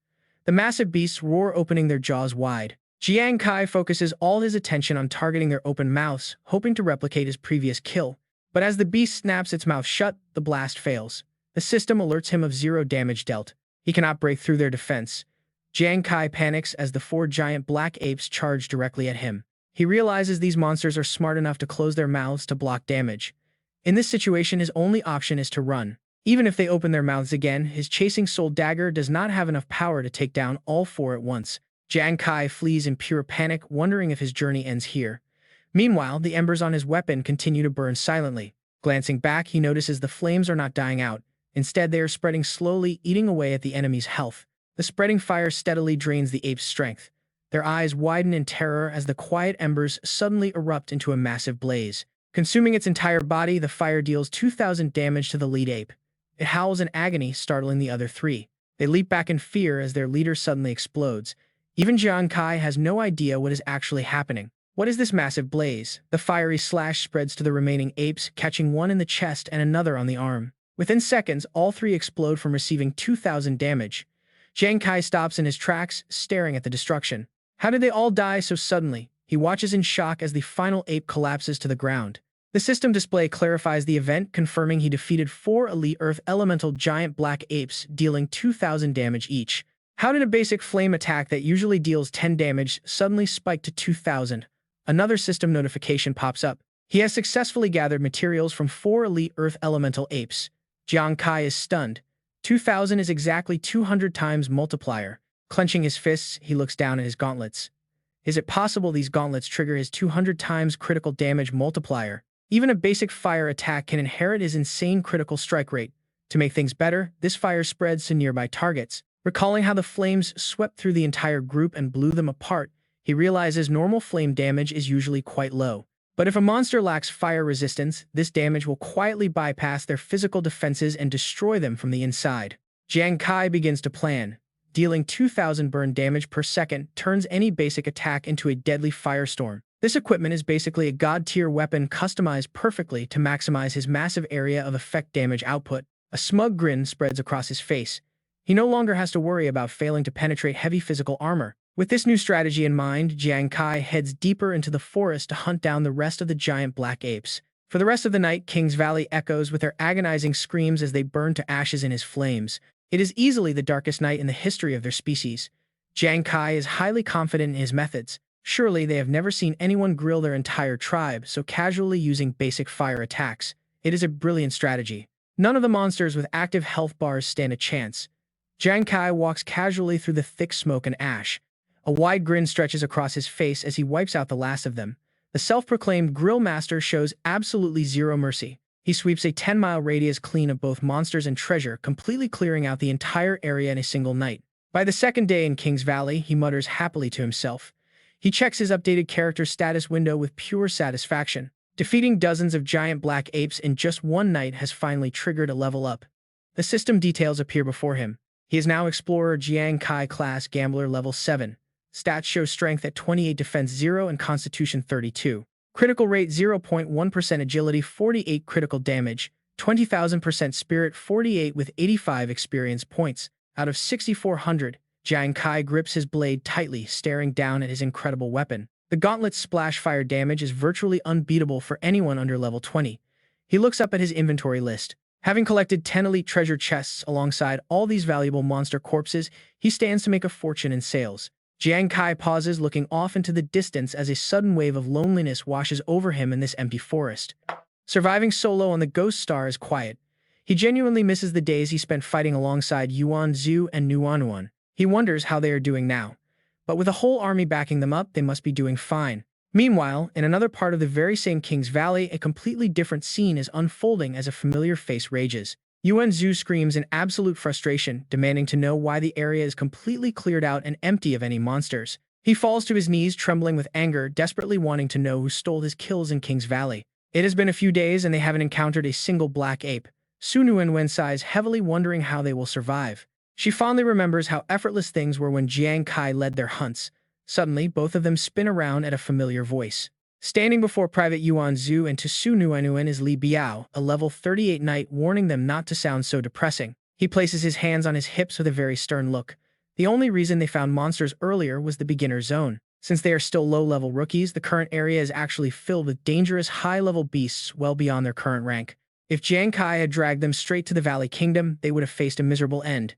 The massive beasts roar, opening their jaws wide. Jiang Kai focuses all his attention on targeting their open mouths, hoping to replicate his previous kill. But as the beast snaps its mouth shut, the blast fails. The system alerts him of 0 damage dealt. He cannot break through their defense. Jiang Kai panics as the 4 giant black apes charge directly at him. He realizes these monsters are smart enough to close their mouths to block damage. In this situation, his only option is to run. Even if they open their mouths again, his chasing soul dagger does not have enough power to take down all 4 at once. Jiang Kai flees in pure panic, wondering if his journey ends here. Meanwhile, the embers on his weapon continue to burn silently. Glancing back, he notices the flames are not dying out. Instead, they are spreading slowly, eating away at the enemy's health. The spreading fire steadily drains the ape's strength. Their eyes widen in terror as the quiet embers suddenly erupt into a massive blaze. Consuming its entire body, the fire deals 2,000 damage to the lead ape. It howls in agony, startling the other 3. They leap back in fear as their leader suddenly explodes. Even Jiang Kai has no idea what is actually happening. What is this massive blaze? The fiery slash spreads to the remaining apes, catching one in the chest and another on the arm. Within seconds, all 3 explode from receiving 2,000 damage. Jiang Kai stops in his tracks, staring at the destruction. How did they all die so suddenly? He watches in shock as the final ape collapses to the ground. The system display clarifies the event, confirming he defeated 4 Elite Earth Elemental Giant Black Apes, dealing 2,000 damage each. How did a basic flame attack that usually deals 10 damage suddenly spike to 2,000? Another system notification pops up. He has successfully gathered materials from 4 Elite Earth Elemental Apes. Jiang Kai is stunned. 2,000 is exactly 200 times multiplier. Clenching his fists, he looks down at his gauntlets. Is it possible these gauntlets trigger his 200 times critical damage multiplier? Even a basic fire attack can inherit his insane critical strike rate. To make things better, this fire spreads to nearby targets. Recalling how the flames swept through the entire group and blew them apart, he realizes normal flame damage is usually quite low. But if a monster lacks fire resistance, this damage will quietly bypass their physical defenses and destroy them from the inside. Jiang Kai begins to plan. Dealing 2,000 burn damage per second turns any basic attack into a deadly firestorm. This equipment is basically a god-tier weapon customized perfectly to maximize his massive area of effect damage output. A smug grin spreads across his face. He no longer has to worry about failing to penetrate heavy physical armor. With this new strategy in mind, Jiang Kai heads deeper into the forest to hunt down the rest of the giant black apes. For the rest of the night, King's Valley echoes with their agonizing screams as they burn to ashes in his flames. It is easily the darkest night in the history of their species. Jiang Kai is highly confident in his methods. Surely they have never seen anyone grill their entire tribe so casually using basic fire attacks. It is a brilliant strategy. None of the monsters with active health bars stand a chance. Jiang Kai walks casually through the thick smoke and ash. A wide grin stretches across his face as he wipes out the last of them. The self-proclaimed grill master shows absolutely zero mercy. He sweeps a 10-mile radius clean of both monsters and treasure, completely clearing out the entire area in a single night. By the second day in King's Valley, he mutters happily to himself. He checks his updated character status window with pure satisfaction. Defeating dozens of giant black apes in just one night has finally triggered a level up. The system details appear before him. He is now Explorer Jiang Kai class Gambler level 7. Stats show strength at 28, defense 0, and constitution 32. Critical rate 0.1%, agility 48, critical damage 20,000%, spirit 48 with 85 experience points. Out of 6,400, Jiang Kai grips his blade tightly, staring down at his incredible weapon. The gauntlet's splash fire damage is virtually unbeatable for anyone under level 20. He looks up at his inventory list. Having collected 10 elite treasure chests alongside all these valuable monster corpses, he stands to make a fortune in sales. Jiang Kai pauses, looking off into the distance as a sudden wave of loneliness washes over him in this empty forest. Surviving solo on the Ghost Star is quiet. He genuinely misses the days he spent fighting alongside Yuan Zhu and Nuanuan. He wonders how they are doing now. But with a whole army backing them up, they must be doing fine. Meanwhile, in another part of the very same King's Valley, a completely different scene is unfolding as a familiar face rages. Yuan Zhu screams in absolute frustration, demanding to know why the area is completely cleared out and empty of any monsters. He falls to his knees, trembling with anger, desperately wanting to know who stole his kills in King's Valley. It has been a few days and they haven't encountered a single black ape. Su Nuan sighs heavily, wondering how they will survive. She fondly remembers how effortless things were when Jiang Kai led their hunts. Suddenly, both of them spin around at a familiar voice. Standing before Private Yuan Zhu and to Su Nuan is Li Biao, a level 38 knight, warning them not to sound so depressing. He places his hands on his hips with a very stern look. The only reason they found monsters earlier was the beginner zone. Since they are still low-level rookies, the current area is actually filled with dangerous high-level beasts well beyond their current rank. If Jiang Kai had dragged them straight to the Valley Kingdom, they would have faced a miserable end.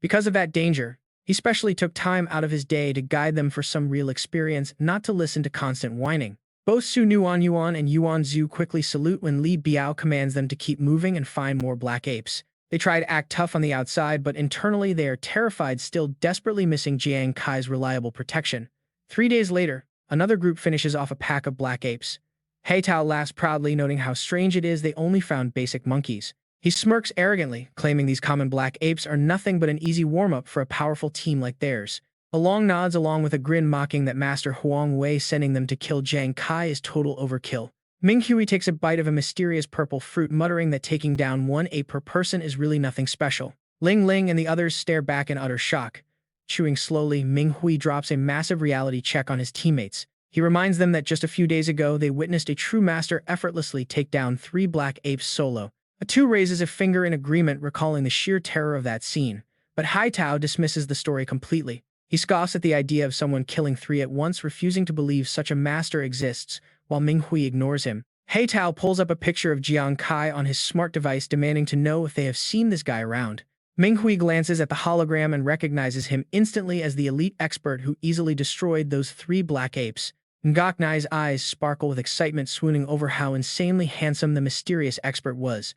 Because of that danger, he specially took time out of his day to guide them for some real experience, not to listen to constant whining. Both Su Nuan and Yuan Zhu quickly salute when Li Biao commands them to keep moving and find more black apes. They try to act tough on the outside, but internally they are terrified, still desperately missing Jiang Kai's reliable protection. 3 days later, another group finishes off a pack of black apes. Heitao laughs proudly, noting how strange it is they only found basic monkeys. He smirks arrogantly, claiming these common black apes are nothing but an easy warm-up for a powerful team like theirs. Along nods, along with a grin, mocking that Master Huang Wei sending them to kill Jiang Kai is total overkill. Ming Hui takes a bite of a mysterious purple fruit, muttering that taking down 1 ape per person is really nothing special. Ling Ling and the others stare back in utter shock. Chewing slowly, Ming Hui drops a massive reality check on his teammates. He reminds them that just a few days ago they witnessed a true master effortlessly take down 3 black apes solo. A 2 raises a finger in agreement, recalling the sheer terror of that scene. But Heitao dismisses the story completely. He scoffs at the idea of someone killing 3 at once, refusing to believe such a master exists, while Ming Hui ignores him. Heitao pulls up a picture of Jiang Kai on his smart device, demanding to know if they have seen this guy around. Ming Hui glances at the hologram and recognizes him instantly as the elite expert who easily destroyed those 3 black apes. Ngok Nai's eyes sparkle with excitement, swooning over how insanely handsome the mysterious expert was.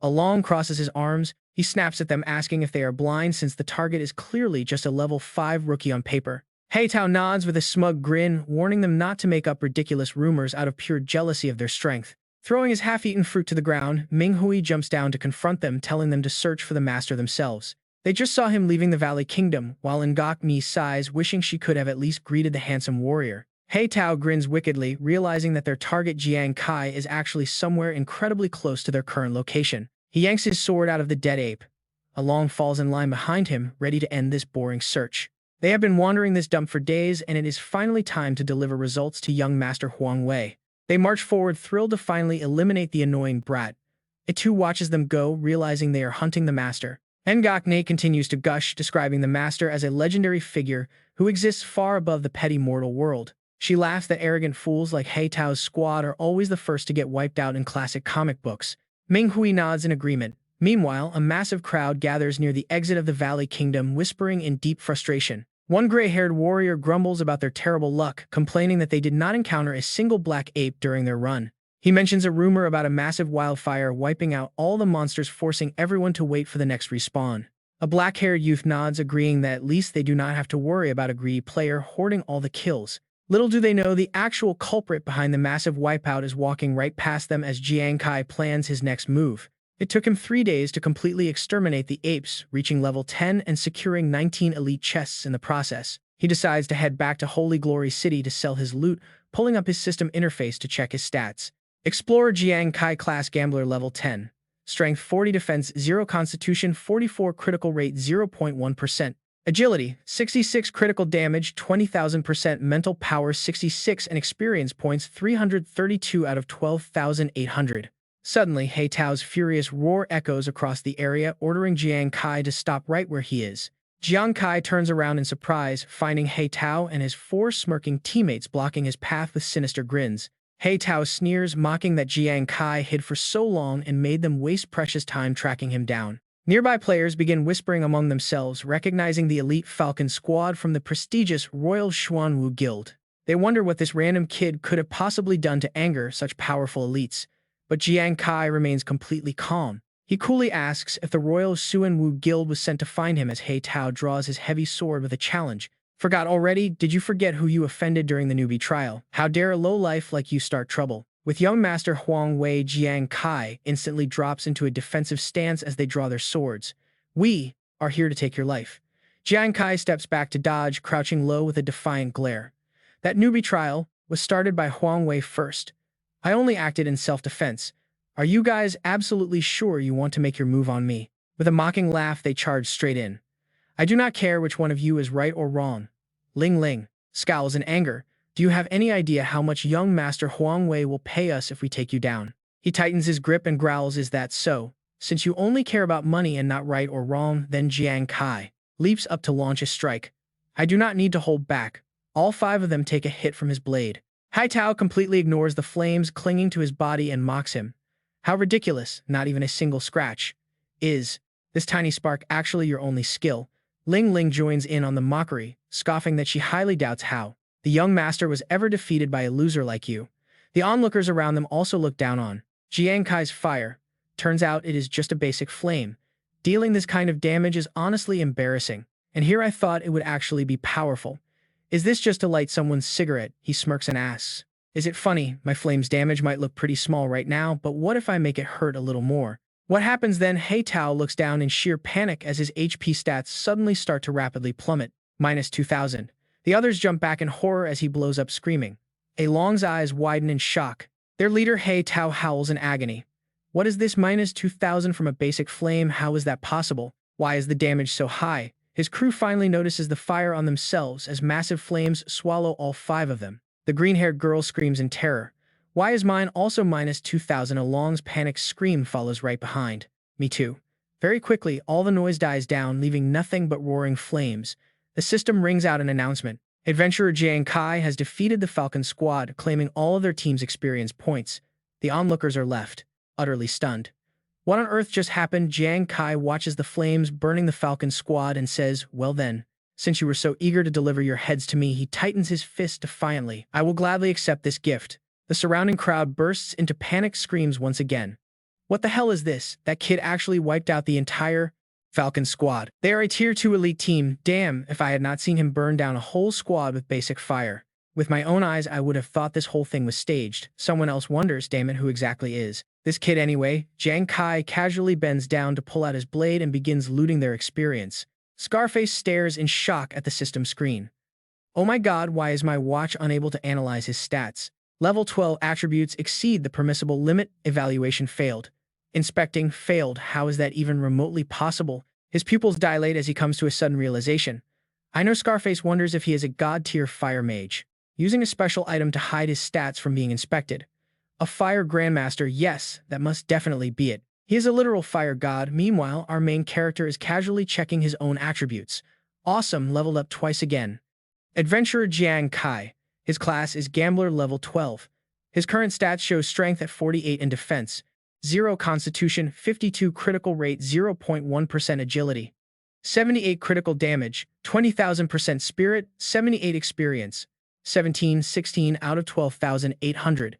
Along crosses his arms, he snaps at them, asking if they are blind since the target is clearly just a level 5 rookie on paper. Heitao nods with a smug grin, warning them not to make up ridiculous rumors out of pure jealousy of their strength. Throwing his half-eaten fruit to the ground, Ming Hui jumps down to confront them, telling them to search for the master themselves. They just saw him leaving the Valley Kingdom, while Ngok Ni sighs, wishing she could have at least greeted the handsome warrior. Heitao grins wickedly, realizing that their target Jiang Kai is actually somewhere incredibly close to their current location. He yanks his sword out of the dead ape. Along falls in line behind him, ready to end this boring search. They have been wandering this dump for days, and it is finally time to deliver results to young Master Huang Wei. They march forward, thrilled to finally eliminate the annoying brat. It too watches them go, realizing they are hunting the master. Ngakne continues to gush, describing the master as a legendary figure who exists far above the petty mortal world. She laughs that arrogant fools like He Tao's squad are always the first to get wiped out in classic comic books. Ming Hui nods in agreement. Meanwhile, a massive crowd gathers near the exit of the Valley Kingdom, whispering in deep frustration. One gray-haired warrior grumbles about their terrible luck, complaining that they did not encounter a single black ape during their run. He mentions a rumor about a massive wildfire wiping out all the monsters, forcing everyone to wait for the next respawn. A black-haired youth nods, agreeing that at least they do not have to worry about a greedy player hoarding all the kills. Little do they know the actual culprit behind the massive wipeout is walking right past them as Jiang Kai plans his next move. It took him 3 days to completely exterminate the apes, reaching level 10 and securing 19 elite chests in the process. He decides to head back to Holy Glory City to sell his loot, pulling up his system interface to check his stats. Explorer Jiang Kai class gambler level 10. Strength 40, defense 0, constitution 44, critical rate 0.1%. Agility 66, critical damage 20,000%, mental power 66, and experience points 332 out of 12,800. Suddenly, He Tao's furious roar echoes across the area, ordering Jiang Kai to stop right where he is. Jiang Kai turns around in surprise, finding He Tao and his 4 smirking teammates blocking his path with sinister grins. He Tao sneers, mocking that Jiang Kai hid for so long and made them waste precious time tracking him down. Nearby players begin whispering among themselves, recognizing the elite Falcon squad from the prestigious Royal Xuanwu Guild. They wonder what this random kid could have possibly done to anger such powerful elites. But Jiang Kai remains completely calm. He coolly asks if the Royal Xuanwu Guild was sent to find him as He Tao draws his heavy sword with a challenge. Forgot already? Did you forget who you offended during the newbie trial? How dare a lowlife like you start trouble? With young Master Huang Wei, Jiang Kai instantly drops into a defensive stance as they draw their swords. We are here to take your life. Jiang Kai steps back to dodge, crouching low with a defiant glare. That newbie trial was started by Huang Wei first. I only acted in self-defense. Are you guys absolutely sure you want to make your move on me? With a mocking laugh, they charge straight in. I do not care which one of you is right or wrong. Ling Ling scowls in anger. Do you have any idea how much young Master Huang Wei will pay us if we take you down? He tightens his grip and growls, is that so? Since you only care about money and not right or wrong, then Jiang Kai leaps up to launch a strike. I do not need to hold back. All 5 of them take a hit from his blade. He Tao completely ignores the flames clinging to his body and mocks him. How ridiculous, not even a single scratch. Is this tiny spark actually your only skill? Ling Ling joins in on the mockery, scoffing that she highly doubts how the young master was ever defeated by a loser like you. The onlookers around them also look down on Jiang Kai's fire. Turns out it is just a basic flame. Dealing this kind of damage is honestly embarrassing, and here I thought it would actually be powerful. Is this just to light someone's cigarette? He smirks and asks. Is it funny? My flame's damage might look pretty small right now, but what if I make it hurt a little more? What happens then? He Tao looks down in sheer panic as his HP stats suddenly start to rapidly plummet. Minus 2,000. The others jump back in horror as he blows up screaming. A Long's eyes widen in shock. Their leader He Tao howls in agony. What is this minus 2,000 from a basic flame? How is that possible? Why is the damage so high? His crew finally notices the fire on themselves as massive flames swallow all 5 of them. The green-haired girl screams in terror. Why is mine also minus 2,000? A Long's panicked scream follows right behind. Me too. Very quickly, all the noise dies down, leaving nothing but roaring flames. The system rings out an announcement. Adventurer Jiang Kai has defeated the Falcon squad, claiming all of their team's experience points. The onlookers are left, utterly stunned. What on earth just happened? Jiang Kai watches the flames burning the Falcon squad and says, well then, since you were so eager to deliver your heads to me, he tightens his fist defiantly. I will gladly accept this gift. The surrounding crowd bursts into panicked screams once again. What the hell is this? That kid actually wiped out the entire Falcon squad. They are a tier 2 elite team. Damn, if I had not seen him burn down a whole squad with basic fire. With my own eyes, I would have thought this whole thing was staged. Someone else wonders, damn it, who exactly is this kid anyway? Jiang Kai casually bends down to pull out his blade and begins looting their experience. Scarface stares in shock at the system screen. Oh my god, why is my watch unable to analyze his stats? Level 12 attributes exceed the permissible limit. Evaluation failed. Inspecting failed. How is that even remotely possible? His pupils dilate as he comes to a sudden realization. I know Scarface wonders if he is a god-tier fire mage, using a special item to hide his stats from being inspected. A fire grandmaster, yes, that must definitely be it. He is a literal fire god. Meanwhile, our main character is casually checking his own attributes. Awesome, leveled up twice again. Adventurer Jiang Kai. His class is Gambler level 12. His current stats show strength at 48 and defense, 0 constitution, 52 critical rate, 0.1% agility, 78 critical damage, 20,000% spirit, 78 experience, 16 out of 12,800.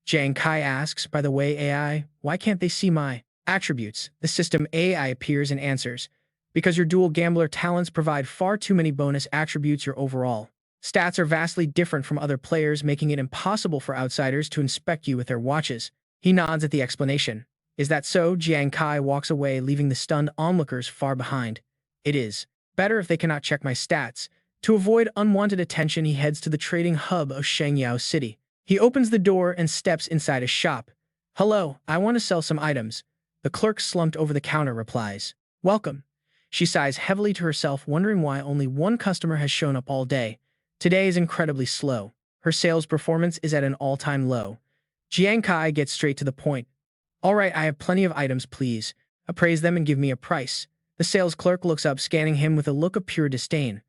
Jiang Kai asks, by the way, AI, why can't they see my attributes? The system AI appears and answers, because your dual gambler talents provide far too many bonus attributes. Your overall stats are vastly different from other players, making it impossible for outsiders to inspect you with their watches. He nods at the explanation. Is that so? Jiang Kai walks away, leaving the stunned onlookers far behind. It is better if they cannot check my stats. To avoid unwanted attention, he heads to the trading hub of Shangyao City. He opens the door and steps inside a shop. Hello, I want to sell some items. The clerk, slumped over the counter, replies. Welcome. She sighs heavily to herself, wondering why only one customer has shown up all day. Today is incredibly slow. Her sales performance is at an all-time low. Jiang Kai gets straight to the point. All right, I have plenty of items, please. Appraise them and give me a price. The sales clerk looks up, scanning him with a look of pure disdain.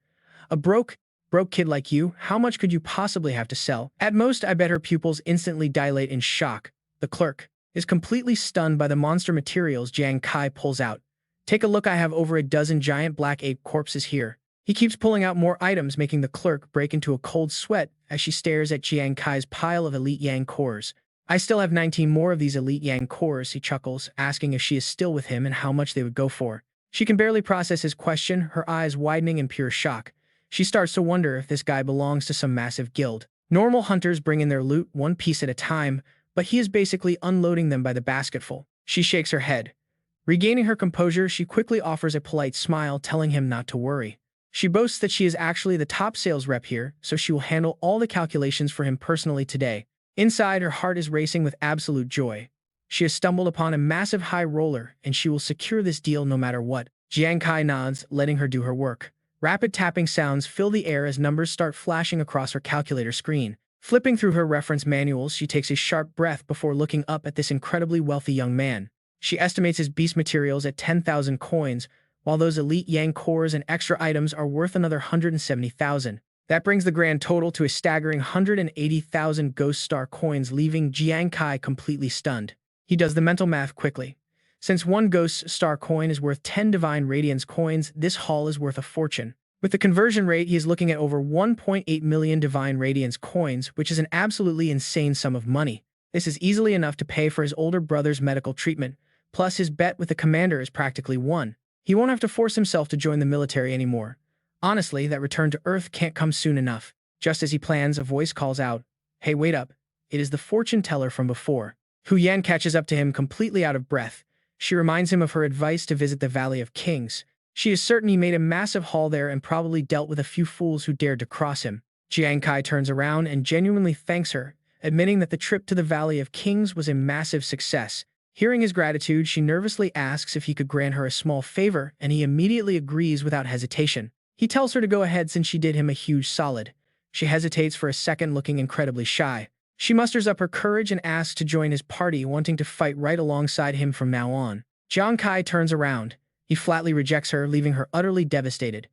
A broke kid like you, how much could you possibly have to sell? At most, I bet. Her pupils instantly dilate in shock. The clerk is completely stunned by the monster materials Jiang Kai pulls out. Take a look, I have over a dozen giant black ape corpses here. He keeps pulling out more items, making the clerk break into a cold sweat as she stares at Jiang Kai's pile of elite yang cores. I still have 19 more of these elite yang cores, he chuckles, asking if she is still with him and how much they would go for. She can barely process his question, her eyes widening in pure shock. She starts to wonder if this guy belongs to some massive guild. Normal hunters bring in their loot one piece at a time, but he is basically unloading them by the basketful. She shakes her head. Regaining her composure, she quickly offers a polite smile, telling him not to worry. She boasts that she is actually the top sales rep here, so she will handle all the calculations for him personally today. Inside, her heart is racing with absolute joy. She has stumbled upon a massive high roller, and she will secure this deal no matter what. Jiang Kai nods, letting her do her work. Rapid tapping sounds fill the air as numbers start flashing across her calculator screen. Flipping through her reference manuals, she takes a sharp breath before looking up at this incredibly wealthy young man. She estimates his beast materials at 10,000 coins, while those elite yang cores and extra items are worth another 170,000. That brings the grand total to a staggering 180,000 ghost star coins, leaving Jiang Kai completely stunned. He does the mental math quickly. Since one ghost star coin is worth 10 divine radiance coins, this haul is worth a fortune. With the conversion rate, he is looking at over 1.8 million divine radiance coins, which is an absolutely insane sum of money. This is easily enough to pay for his older brother's medical treatment, plus his bet with the commander is practically won. He won't have to force himself to join the military anymore. Honestly, that return to Earth can't come soon enough. Just as he plans, a voice calls out, Hey, wait up. It is the fortune teller from before. Hu Yan catches up to him, completely out of breath. She reminds him of her advice to visit the Valley of Kings. She is certain he made a massive haul there and probably dealt with a few fools who dared to cross him. Jiang Kai turns around and genuinely thanks her, admitting that the trip to the Valley of Kings was a massive success. Hearing his gratitude, she nervously asks if he could grant her a small favor, and he immediately agrees without hesitation. He tells her to go ahead since she did him a huge solid. She hesitates for a second, looking incredibly shy. She musters up her courage and asks to join his party, wanting to fight right alongside him from now on. Jiang Kai turns around. He flatly rejects her, leaving her utterly devastated.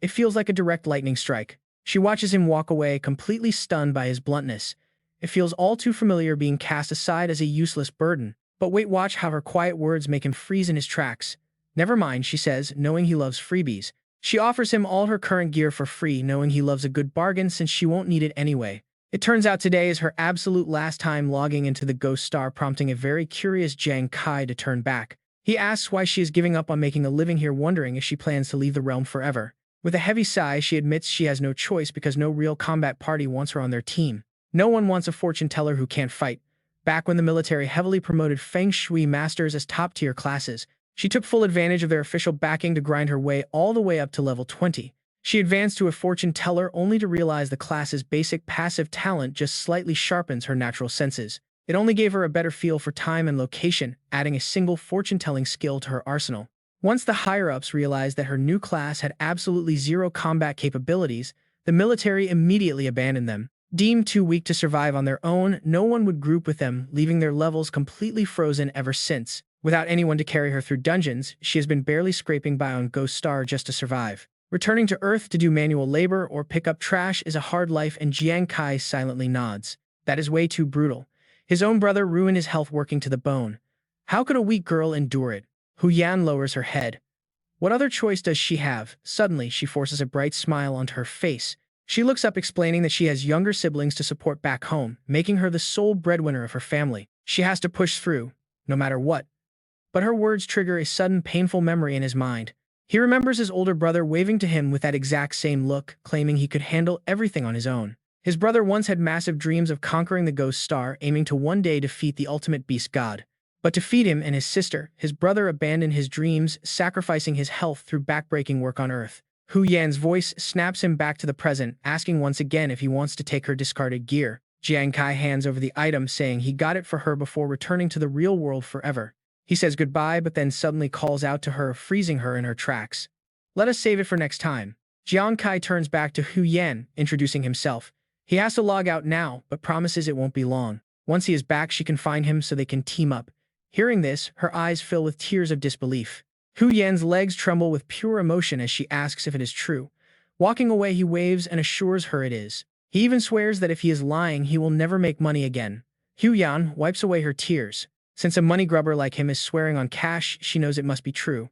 It feels like a direct lightning strike. She watches him walk away, completely stunned by his bluntness. It feels all too familiar, being cast aside as a useless burden. But wait, watch how her quiet words make him freeze in his tracks. Never mind, she says, knowing he loves freebies. She offers him all her current gear for free, knowing he loves a good bargain since she won't need it anyway. It turns out today is her absolute last time logging into the Ghost Star, prompting a very curious Jiang Kai to turn back. He asks why she is giving up on making a living here, wondering if she plans to leave the realm forever. With a heavy sigh, she admits she has no choice because no real combat party wants her on their team. No one wants a fortune teller who can't fight. Back when the military heavily promoted Feng Shui masters as top-tier classes, she took full advantage of their official backing to grind her way all the way up to level 20. She advanced to a fortune teller only to realize the class's basic passive talent just slightly sharpens her natural senses. It only gave her a better feel for time and location, adding a single fortune-telling skill to her arsenal. Once the higher-ups realized that her new class had absolutely zero combat capabilities, the military immediately abandoned them. Deemed too weak to survive on their own, no one would group with them, leaving their levels completely frozen ever since. Without anyone to carry her through dungeons, she has been barely scraping by on Ghost Star just to survive. Returning to Earth to do manual labor or pick up trash is a hard life, and Jiang Kai silently nods. That is way too brutal. His own brother ruined his health working to the bone. How could a weak girl endure it? Hu Yan lowers her head. What other choice does she have? Suddenly, she forces a bright smile onto her face. She looks up, explaining that she has younger siblings to support back home, making her the sole breadwinner of her family. She has to push through, no matter what. But her words trigger a sudden painful memory in his mind. He remembers his older brother waving to him with that exact same look, claiming he could handle everything on his own. His brother once had massive dreams of conquering the Ghost Star, aiming to one day defeat the ultimate beast god. But to feed him and his sister, his brother abandoned his dreams, sacrificing his health through backbreaking work on Earth. Hu Yan's voice snaps him back to the present, asking once again if he wants to take her discarded gear. Jiang Kai hands over the item, saying he got it for her before returning to the real world forever. He says goodbye, but then suddenly calls out to her, freezing her in her tracks. Let us save it for next time. Jiang Kai turns back to Hu Yan, introducing himself. He has to log out now, but promises it won't be long. Once he is back, she can find him so they can team up. Hearing this, her eyes fill with tears of disbelief. Hu Yan's legs tremble with pure emotion as she asks if it is true. Walking away, he waves and assures her it is. He even swears that if he is lying, he will never make money again. Hu Yan wipes away her tears. Since a money grubber like him is swearing on cash, she knows it must be true.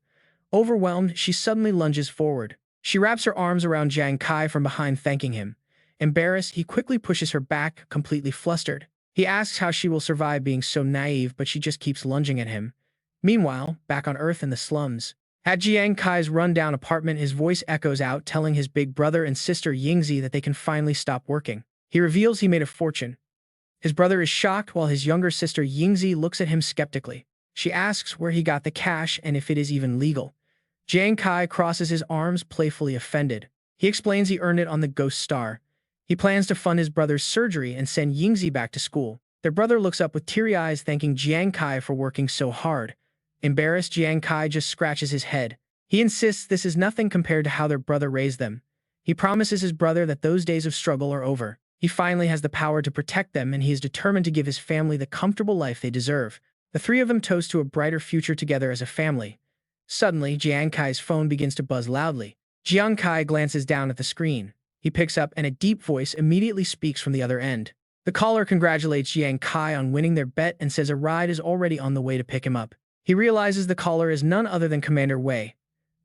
Overwhelmed, she suddenly lunges forward. She wraps her arms around Jiang Kai from behind, thanking him. Embarrassed, he quickly pushes her back, completely flustered. He asks how she will survive being so naive, but she just keeps lunging at him. Meanwhile, back on Earth in the slums. At Jiang Kai's rundown apartment, his voice echoes out, telling his big brother and sister Yingzi that they can finally stop working. He reveals he made a fortune. His brother is shocked, while his younger sister Yingzi looks at him skeptically. She asks where he got the cash and if it is even legal. Jiang Kai crosses his arms, playfully offended. He explains he earned it on the Ghost Star. He plans to fund his brother's surgery and send Yingzi back to school. Their brother looks up with teary eyes, thanking Jiang Kai for working so hard. Embarrassed, Jiang Kai just scratches his head. He insists this is nothing compared to how their brother raised them. He promises his brother that those days of struggle are over. He finally has the power to protect them, and he is determined to give his family the comfortable life they deserve. The three of them toast to a brighter future together as a family. Suddenly, Jiang Kai's phone begins to buzz loudly. Jiang Kai glances down at the screen. He picks up, and a deep voice immediately speaks from the other end. The caller congratulates Jiang Kai on winning their bet and says a ride is already on the way to pick him up. He realizes the caller is none other than Commander Wei.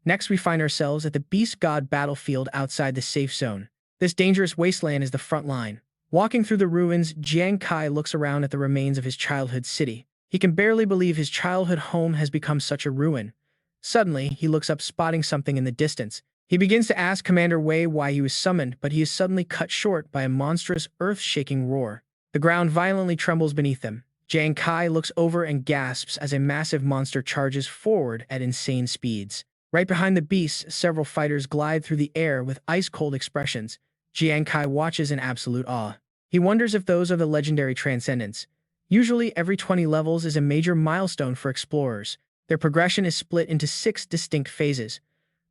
Next, we find ourselves at the Beast God battlefield outside the safe zone. This dangerous wasteland is the front line. Walking through the ruins, Jiang Kai looks around at the remains of his childhood city. He can barely believe his childhood home has become such a ruin. Suddenly, he looks up, spotting something in the distance. He begins to ask Commander Wei why he was summoned, but he is suddenly cut short by a monstrous, earth-shaking roar. The ground violently trembles beneath them. Jiang Kai looks over and gasps as a massive monster charges forward at insane speeds. Right behind the beast, several fighters glide through the air with ice-cold expressions. Jiang Kai watches in absolute awe. He wonders if those are the legendary transcendents. Usually, every 20 levels is a major milestone for explorers. Their progression is split into 6 distinct phases.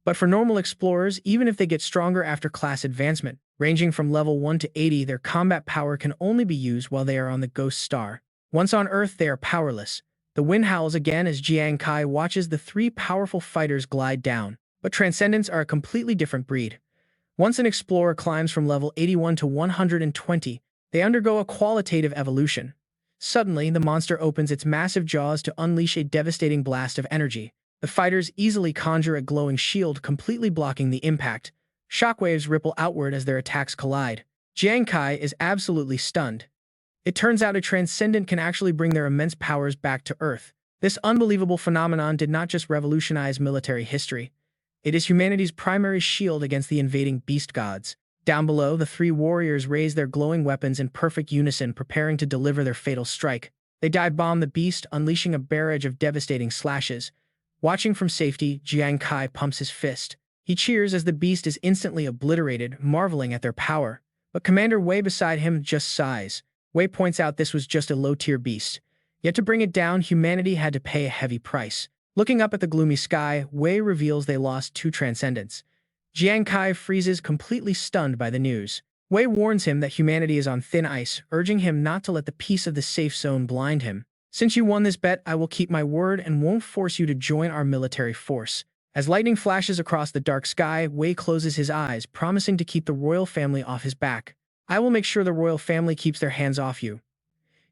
But for normal explorers, even if they get stronger after class advancement, ranging from level 1 to 80, their combat power can only be used while they are on the Ghost Star. Once on Earth, they are powerless. The wind howls again as Jiang Kai watches the 3 powerful fighters glide down. But Transcendents are a completely different breed. Once an explorer climbs from level 81 to 120, they undergo a qualitative evolution. Suddenly, the monster opens its massive jaws to unleash a devastating blast of energy. The fighters easily conjure a glowing shield, completely blocking the impact. Shockwaves ripple outward as their attacks collide. Jiang Kai is absolutely stunned. It turns out a transcendent can actually bring their immense powers back to Earth. This unbelievable phenomenon did not just revolutionize military history. It is humanity's primary shield against the invading beast gods. Down below, the 3 warriors raise their glowing weapons in perfect unison, preparing to deliver their fatal strike. They dive-bomb the beast, unleashing a barrage of devastating slashes. Watching from safety, Jiang Kai pumps his fist. He cheers as the beast is instantly obliterated, marveling at their power. But Commander Wei beside him just sighs. Wei points out this was just a low-tier beast. Yet to bring it down, humanity had to pay a heavy price. Looking up at the gloomy sky, Wei reveals they lost two transcendents. Jiang Kai freezes, completely stunned by the news. Wei warns him that humanity is on thin ice, urging him not to let the peace of the safe zone blind him. Since you won this bet, I will keep my word and won't force you to join our military force. As lightning flashes across the dark sky, Wei closes his eyes, promising to keep the royal family off his back. I will make sure the royal family keeps their hands off you.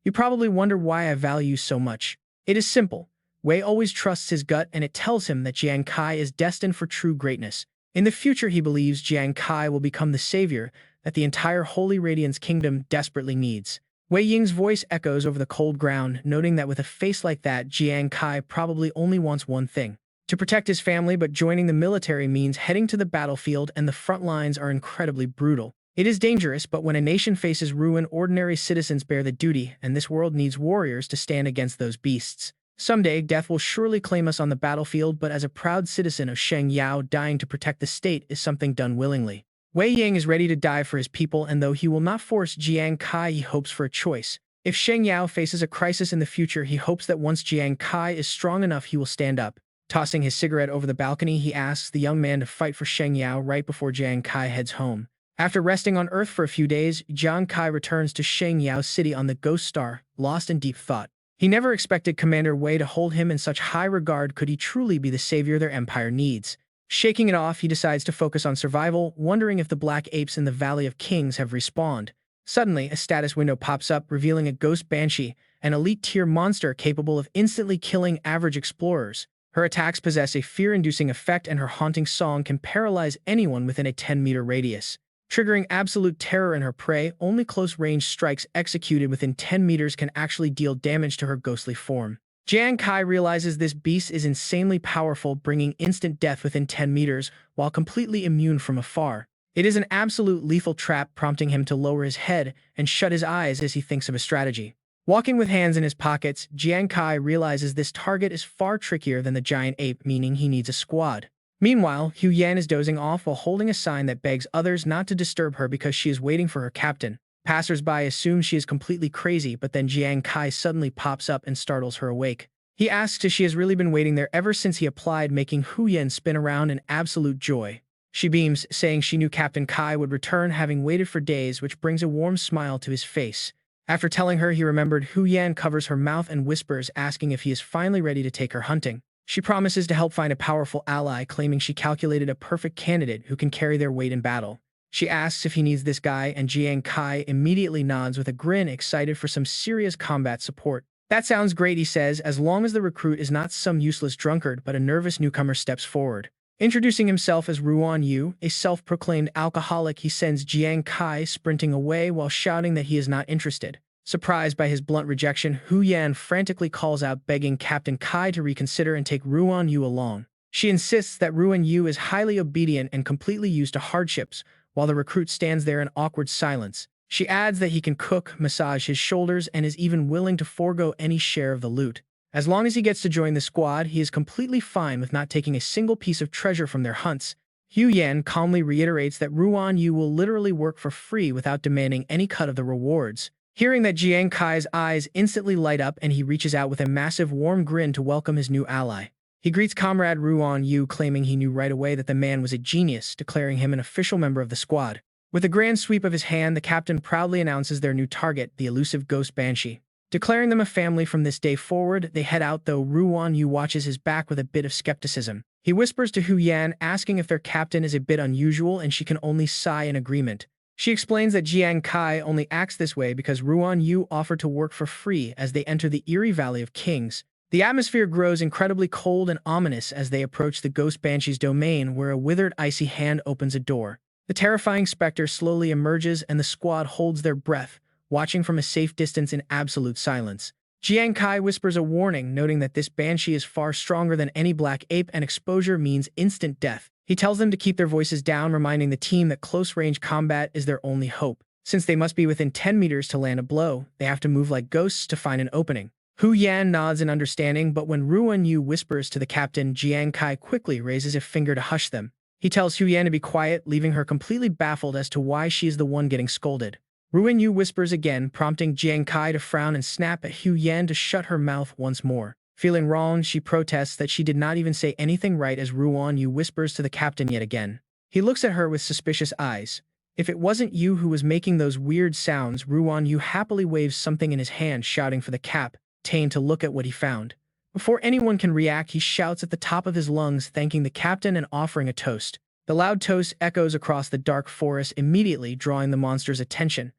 You probably wonder why I value you so much. It is simple. Wei always trusts his gut, and it tells him that Jiang Kai is destined for true greatness. In the future, he believes Jiang Kai will become the savior that the entire Holy Radiance Kingdom desperately needs. Wei Ying's voice echoes over the cold ground, noting that with a face like that, Jiang Kai probably only wants one thing: to protect his family, but joining the military means heading to the battlefield, and the front lines are incredibly brutal. It is dangerous, but when a nation faces ruin, ordinary citizens bear the duty, and this world needs warriors to stand against those beasts. Someday, death will surely claim us on the battlefield, but as a proud citizen of Shengyao, dying to protect the state is something done willingly. Wei Ying is ready to die for his people, and though he will not force Jiang Kai, he hopes for a choice. If Shengyao faces a crisis in the future, he hopes that once Jiang Kai is strong enough, he will stand up. Tossing his cigarette over the balcony, he asks the young man to fight for Shengyao right before Jiang Kai heads home. After resting on Earth for a few days, Jiang Kai returns to Shengyao City on the Ghost Star, lost in deep thought. He never expected Commander Wei to hold him in such high regard. Could he truly be the savior their empire needs? Shaking it off, he decides to focus on survival, wondering if the black apes in the Valley of Kings have respawned. Suddenly, a status window pops up, revealing a ghost banshee, an elite-tier monster capable of instantly killing average explorers. Her attacks possess a fear-inducing effect, and her haunting song can paralyze anyone within a 10-meter radius. Triggering absolute terror in her prey, only close-range strikes executed within 10 meters can actually deal damage to her ghostly form. Jiang Kai realizes this beast is insanely powerful, bringing instant death within 10 meters, while completely immune from afar. It is an absolute lethal trap, prompting him to lower his head and shut his eyes as he thinks of a strategy. Walking with hands in his pockets, Jiang Kai realizes this target is far trickier than the giant ape, meaning he needs a squad. Meanwhile, Hu Yan is dozing off while holding a sign that begs others not to disturb her because she is waiting for her captain. Passers-by assume she is completely crazy, but then Jiang Kai suddenly pops up and startles her awake. He asks if she has really been waiting there ever since he applied, making Hu Yan spin around in absolute joy. She beams, saying she knew Captain Kai would return, having waited for days, which brings a warm smile to his face. After telling her he remembered, Hu Yan covers her mouth and whispers, asking if he is finally ready to take her hunting. She promises to help find a powerful ally, claiming she calculated a perfect candidate who can carry their weight in battle. She asks if he needs this guy, and Jiang Kai immediately nods with a grin, excited for some serious combat support. That sounds great, he says, as long as the recruit is not some useless drunkard, but a nervous newcomer steps forward. Introducing himself as Ruan Yu, a self-proclaimed alcoholic, he sends Jiang Kai sprinting away while shouting that he is not interested. Surprised by his blunt rejection, Hu Yan frantically calls out, begging Captain Kai to reconsider and take Ruan Yu along. She insists that Ruan Yu is highly obedient and completely used to hardships, while the recruit stands there in awkward silence. She adds that he can cook, massage his shoulders, and is even willing to forego any share of the loot. As long as he gets to join the squad, he is completely fine with not taking a single piece of treasure from their hunts. Hu Yan calmly reiterates that Ruan Yu will literally work for free without demanding any cut of the rewards. Hearing that, Jiang Kai's eyes instantly light up, and he reaches out with a massive warm grin to welcome his new ally. He greets Comrade Ruan Yu, claiming he knew right away that the man was a genius, declaring him an official member of the squad. With a grand sweep of his hand, the captain proudly announces their new target, the elusive Ghost Banshee. Declaring them a family from this day forward, they head out, though Ruan Yu watches his back with a bit of skepticism. He whispers to Hu Yan, asking if their captain is a bit unusual, and she can only sigh in agreement. She explains that Jiang Kai only acts this way because Ruan Yu offered to work for free as they enter the eerie Valley of Kings. The atmosphere grows incredibly cold and ominous as they approach the Ghost Banshee's domain, where a withered, icy hand opens a door. The terrifying specter slowly emerges, and the squad holds their breath, watching from a safe distance in absolute silence. Jiang Kai whispers a warning, noting that this banshee is far stronger than any black ape, and exposure means instant death. He tells them to keep their voices down, reminding the team that close-range combat is their only hope. Since they must be within 10 meters to land a blow, they have to move like ghosts to find an opening. Hu Yan nods in understanding, but when Ruan Yu whispers to the captain, Jiang Kai quickly raises a finger to hush them. He tells Hu Yan to be quiet, leaving her completely baffled as to why she is the one getting scolded. Ruan Yu whispers again, prompting Jiang Kai to frown and snap at Hu Yan to shut her mouth once more. Feeling wronged, she protests that she did not even say anything right as Ruan Yu whispers to the captain yet again. He looks at her with suspicious eyes. If it wasn't you who was making those weird sounds, Ruan Yu happily waves something in his hand, shouting for the captain to look at what he found. Before anyone can react, he shouts at the top of his lungs, thanking the captain and offering a toast. The loud toast echoes across the dark forest, immediately drawing the monster's attention.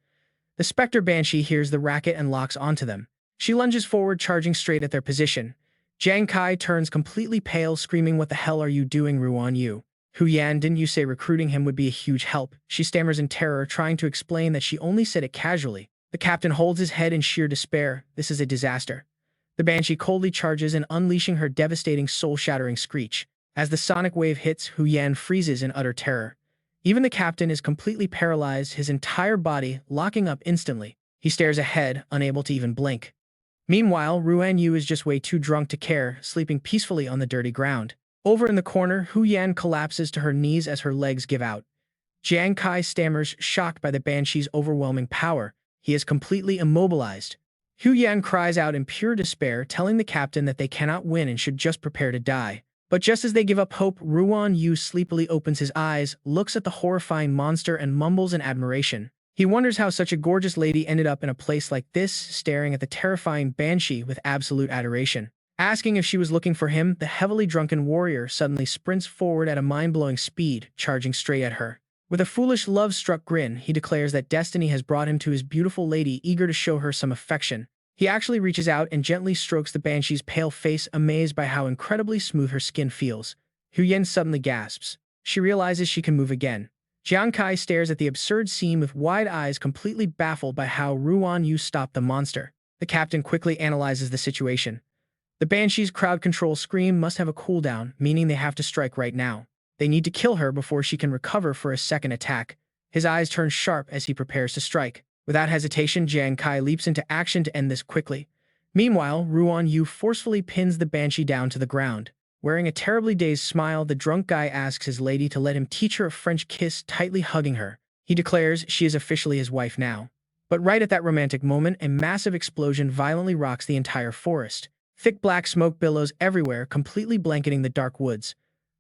The Spectre Banshee hears the racket and locks onto them. She lunges forward, charging straight at their position. Jiang Kai turns completely pale, screaming, "What the hell are you doing, Ruan Yu? Hu Yan, didn't you say recruiting him would be a huge help?" She stammers in terror, trying to explain that she only said it casually. The captain holds his head in sheer despair. This is a disaster. The Banshee coldly charges and unleashing her devastating soul-shattering screech. As the sonic wave hits, Hu Yan freezes in utter terror. Even the captain is completely paralyzed, his entire body locking up instantly. He stares ahead, unable to even blink. Meanwhile, Ruan Yu is just way too drunk to care, sleeping peacefully on the dirty ground. Over in the corner, Hu Yan collapses to her knees as her legs give out. Jiang Kai stammers, shocked by the Banshee's overwhelming power. He is completely immobilized. Hu Yan cries out in pure despair, telling the captain that they cannot win and should just prepare to die. But just as they give up hope, Ruan Yu sleepily opens his eyes, looks at the horrifying monster and mumbles in admiration. He wonders how such a gorgeous lady ended up in a place like this, staring at the terrifying Banshee with absolute adoration. Asking if she was looking for him, the heavily drunken warrior suddenly sprints forward at a mind-blowing speed, charging straight at her. With a foolish love-struck grin, he declares that destiny has brought him to his beautiful lady, eager to show her some affection. He actually reaches out and gently strokes the Banshee's pale face, amazed by how incredibly smooth her skin feels. Hu Yan suddenly gasps. She realizes she can move again. Jiang Kai stares at the absurd scene with wide eyes, completely baffled by how Ruan Yu stopped the monster. The captain quickly analyzes the situation. The Banshee's crowd control scream must have a cooldown, meaning they have to strike right now. They need to kill her before she can recover for a second attack. His eyes turn sharp as he prepares to strike. Without hesitation, Jiang Kai leaps into action to end this quickly. Meanwhile, Ruan Yu forcefully pins the Banshee down to the ground. Wearing a terribly dazed smile, the drunk guy asks his lady to let him teach her a French kiss, tightly hugging her. He declares she is officially his wife now. But right at that romantic moment, a massive explosion violently rocks the entire forest. Thick black smoke billows everywhere, completely blanketing the dark woods.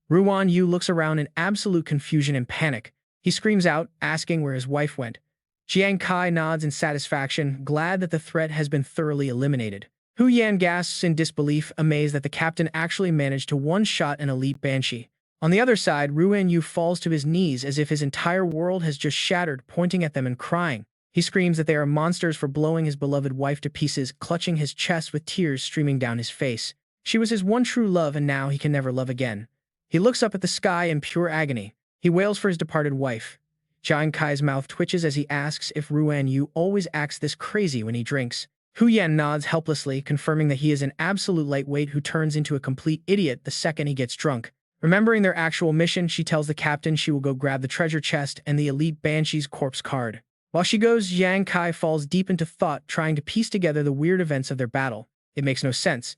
Ruan Yu looks around in absolute confusion and panic. He screams out, asking where his wife went. Jiang Kai nods in satisfaction, glad that the threat has been thoroughly eliminated. Hu Yan gasps in disbelief, amazed that the captain actually managed to one-shot an elite Banshee. On the other side, Ruan Yu falls to his knees as if his entire world has just shattered, pointing at them and crying. He screams that they are monsters for blowing his beloved wife to pieces, clutching his chest with tears streaming down his face. She was his one true love, and now he can never love again. He looks up at the sky in pure agony. He wails for his departed wife. Jiang Kai's mouth twitches as he asks if Ruan Yu always acts this crazy when he drinks. Hu Yan nods helplessly, confirming that he is an absolute lightweight who turns into a complete idiot the second he gets drunk. Remembering their actual mission, she tells the captain she will go grab the treasure chest and the elite Banshee's corpse card. While she goes, Jiang Kai falls deep into thought, trying to piece together the weird events of their battle. It makes no sense.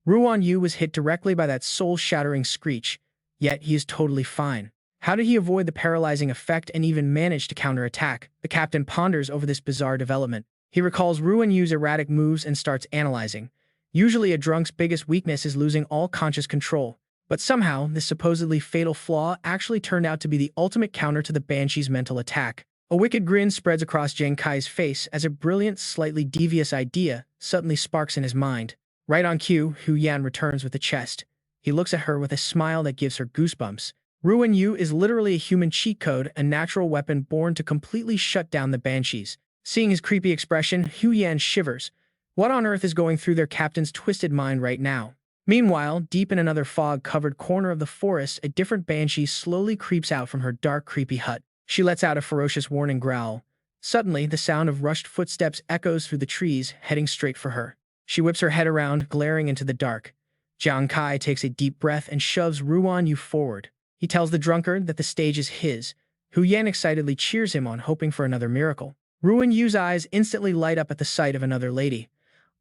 Ruan Yu was hit directly by that soul-shattering screech, yet he is totally fine. How did he avoid the paralyzing effect and even manage to counterattack? The captain ponders over this bizarre development. He recalls Ruan Yu's erratic moves and starts analyzing. Usually a drunk's biggest weakness is losing all conscious control, but somehow this supposedly fatal flaw actually turned out to be the ultimate counter to the Banshee's mental attack. A wicked grin spreads across Jiang Kai's face as a brilliant, slightly devious idea suddenly sparks in his mind. Right on cue, Hu Yan returns with the chest. He looks at her with a smile that gives her goosebumps. Ruan Yu is literally a human cheat code, a natural weapon born to completely shut down the Banshees. Seeing his creepy expression, Hu Yan shivers. What on earth is going through their captain's twisted mind right now? Meanwhile, deep in another fog-covered corner of the forest, a different Banshee slowly creeps out from her dark, creepy hut. She lets out a ferocious warning growl. Suddenly, the sound of rushed footsteps echoes through the trees, heading straight for her. She whips her head around, glaring into the dark. Jiang Kai takes a deep breath and shoves Ruan Yu forward. He tells the drunkard that the stage is his. Hu Yan excitedly cheers him on, hoping for another miracle. Ruan Yu's eyes instantly light up at the sight of another lady.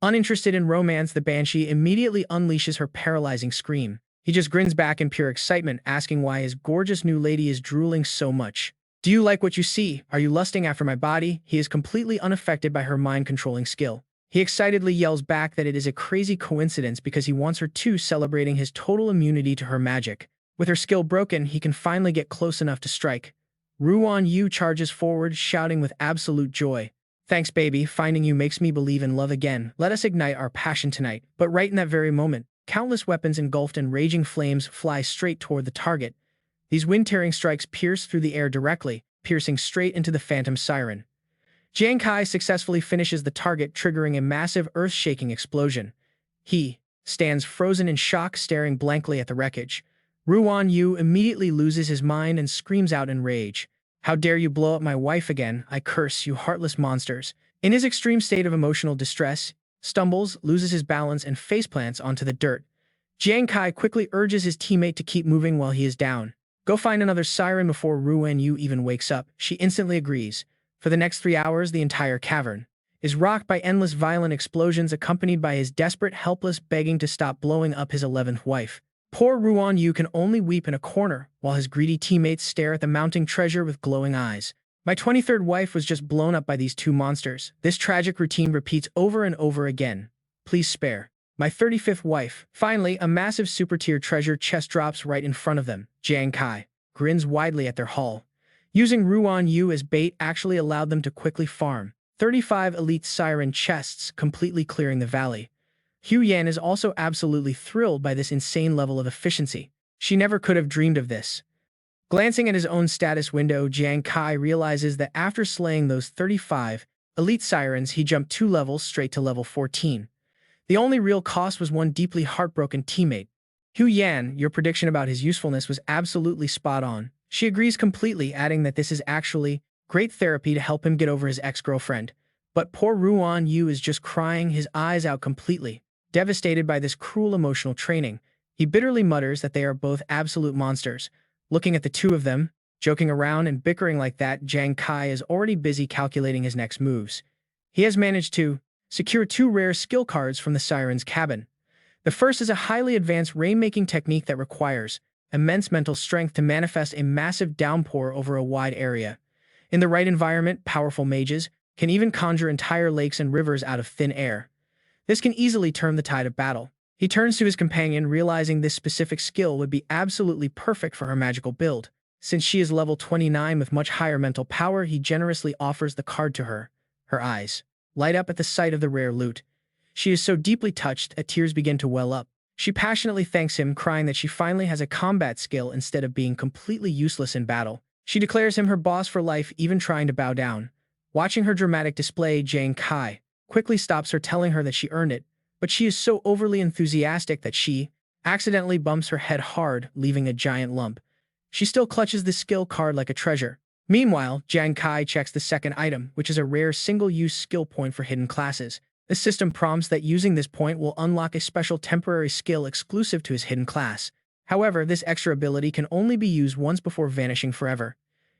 Uninterested in romance, the Banshee immediately unleashes her paralyzing scream. He just grins back in pure excitement, asking why his gorgeous new lady is drooling so much. Do you like what you see? Are you lusting after my body? He is completely unaffected by her mind-controlling skill. He excitedly yells back that it is a crazy coincidence because he wants her too, celebrating his total immunity to her magic. With her skill broken, he can finally get close enough to strike. Ruan Yu charges forward, shouting with absolute joy. Thanks, baby. Finding you makes me believe in love again. Let us ignite our passion tonight. But right in that very moment, countless weapons engulfed in raging flames fly straight toward the target. These wind-tearing strikes pierce through the air directly, piercing straight into the phantom siren. Jiang Kai successfully finishes the target, triggering a massive earth-shaking explosion. He stands frozen in shock, staring blankly at the wreckage. Ruan Yu immediately loses his mind and screams out in rage. How dare you blow up my wife again? I curse you, heartless monsters. In his extreme state of emotional distress, stumbles, loses his balance, and faceplants onto the dirt. Jiang Kai quickly urges his teammate to keep moving while he is down. Go find another siren before Ruan Yu even wakes up. She instantly agrees. For the next 3 hours, the entire cavern is rocked by endless violent explosions accompanied by his desperate, helpless begging to stop blowing up his 11th wife. Poor Ruan Yu can only weep in a corner, while his greedy teammates stare at the mounting treasure with glowing eyes. My 23rd wife was just blown up by these two monsters. This tragic routine repeats over and over again. Please spare. My 35th wife. Finally, a massive super-tier treasure chest drops right in front of them. Jiang Kai grins widely at their haul. Using Ruan Yu as bait actually allowed them to quickly farm 35 elite siren chests, completely clearing the valley. Hu Yan is also absolutely thrilled by this insane level of efficiency. She never could have dreamed of this. Glancing at his own status window, Jiang Kai realizes that after slaying those 35 elite sirens, he jumped 2 levels straight to level 14. The only real cost was one deeply heartbroken teammate. Hu Yan, your prediction about his usefulness was absolutely spot on. She agrees completely, adding that this is actually great therapy to help him get over his ex-girlfriend. But poor Ruan Yu is just crying his eyes out completely. Devastated by this cruel emotional training, he bitterly mutters that they are both absolute monsters. Looking at the two of them, joking around and bickering like that, Jiang Kai is already busy calculating his next moves. He has managed to secure 2 rare skill cards from the Siren's cabin. The first is a highly advanced rainmaking technique that requires immense mental strength to manifest a massive downpour over a wide area. In the right environment, powerful mages can even conjure entire lakes and rivers out of thin air. This can easily turn the tide of battle. He turns to his companion, realizing this specific skill would be absolutely perfect for her magical build. Since she is level 29 with much higher mental power, he generously offers the card to her. Her eyes light up at the sight of the rare loot. She is so deeply touched that tears begin to well up. She passionately thanks him, crying that she finally has a combat skill instead of being completely useless in battle. She declares him her boss for life, even trying to bow down. Watching her dramatic display, Jiang Kai quickly stops her, telling her that she earned it, but she is so overly enthusiastic that she accidentally bumps her head hard, leaving a giant lump. She still clutches the skill card like a treasure. Meanwhile, Jiang Kai checks the second item, which is a rare single-use skill point for hidden classes. The system prompts that using this point will unlock a special temporary skill exclusive to his hidden class. However, this extra ability can only be used once before vanishing forever.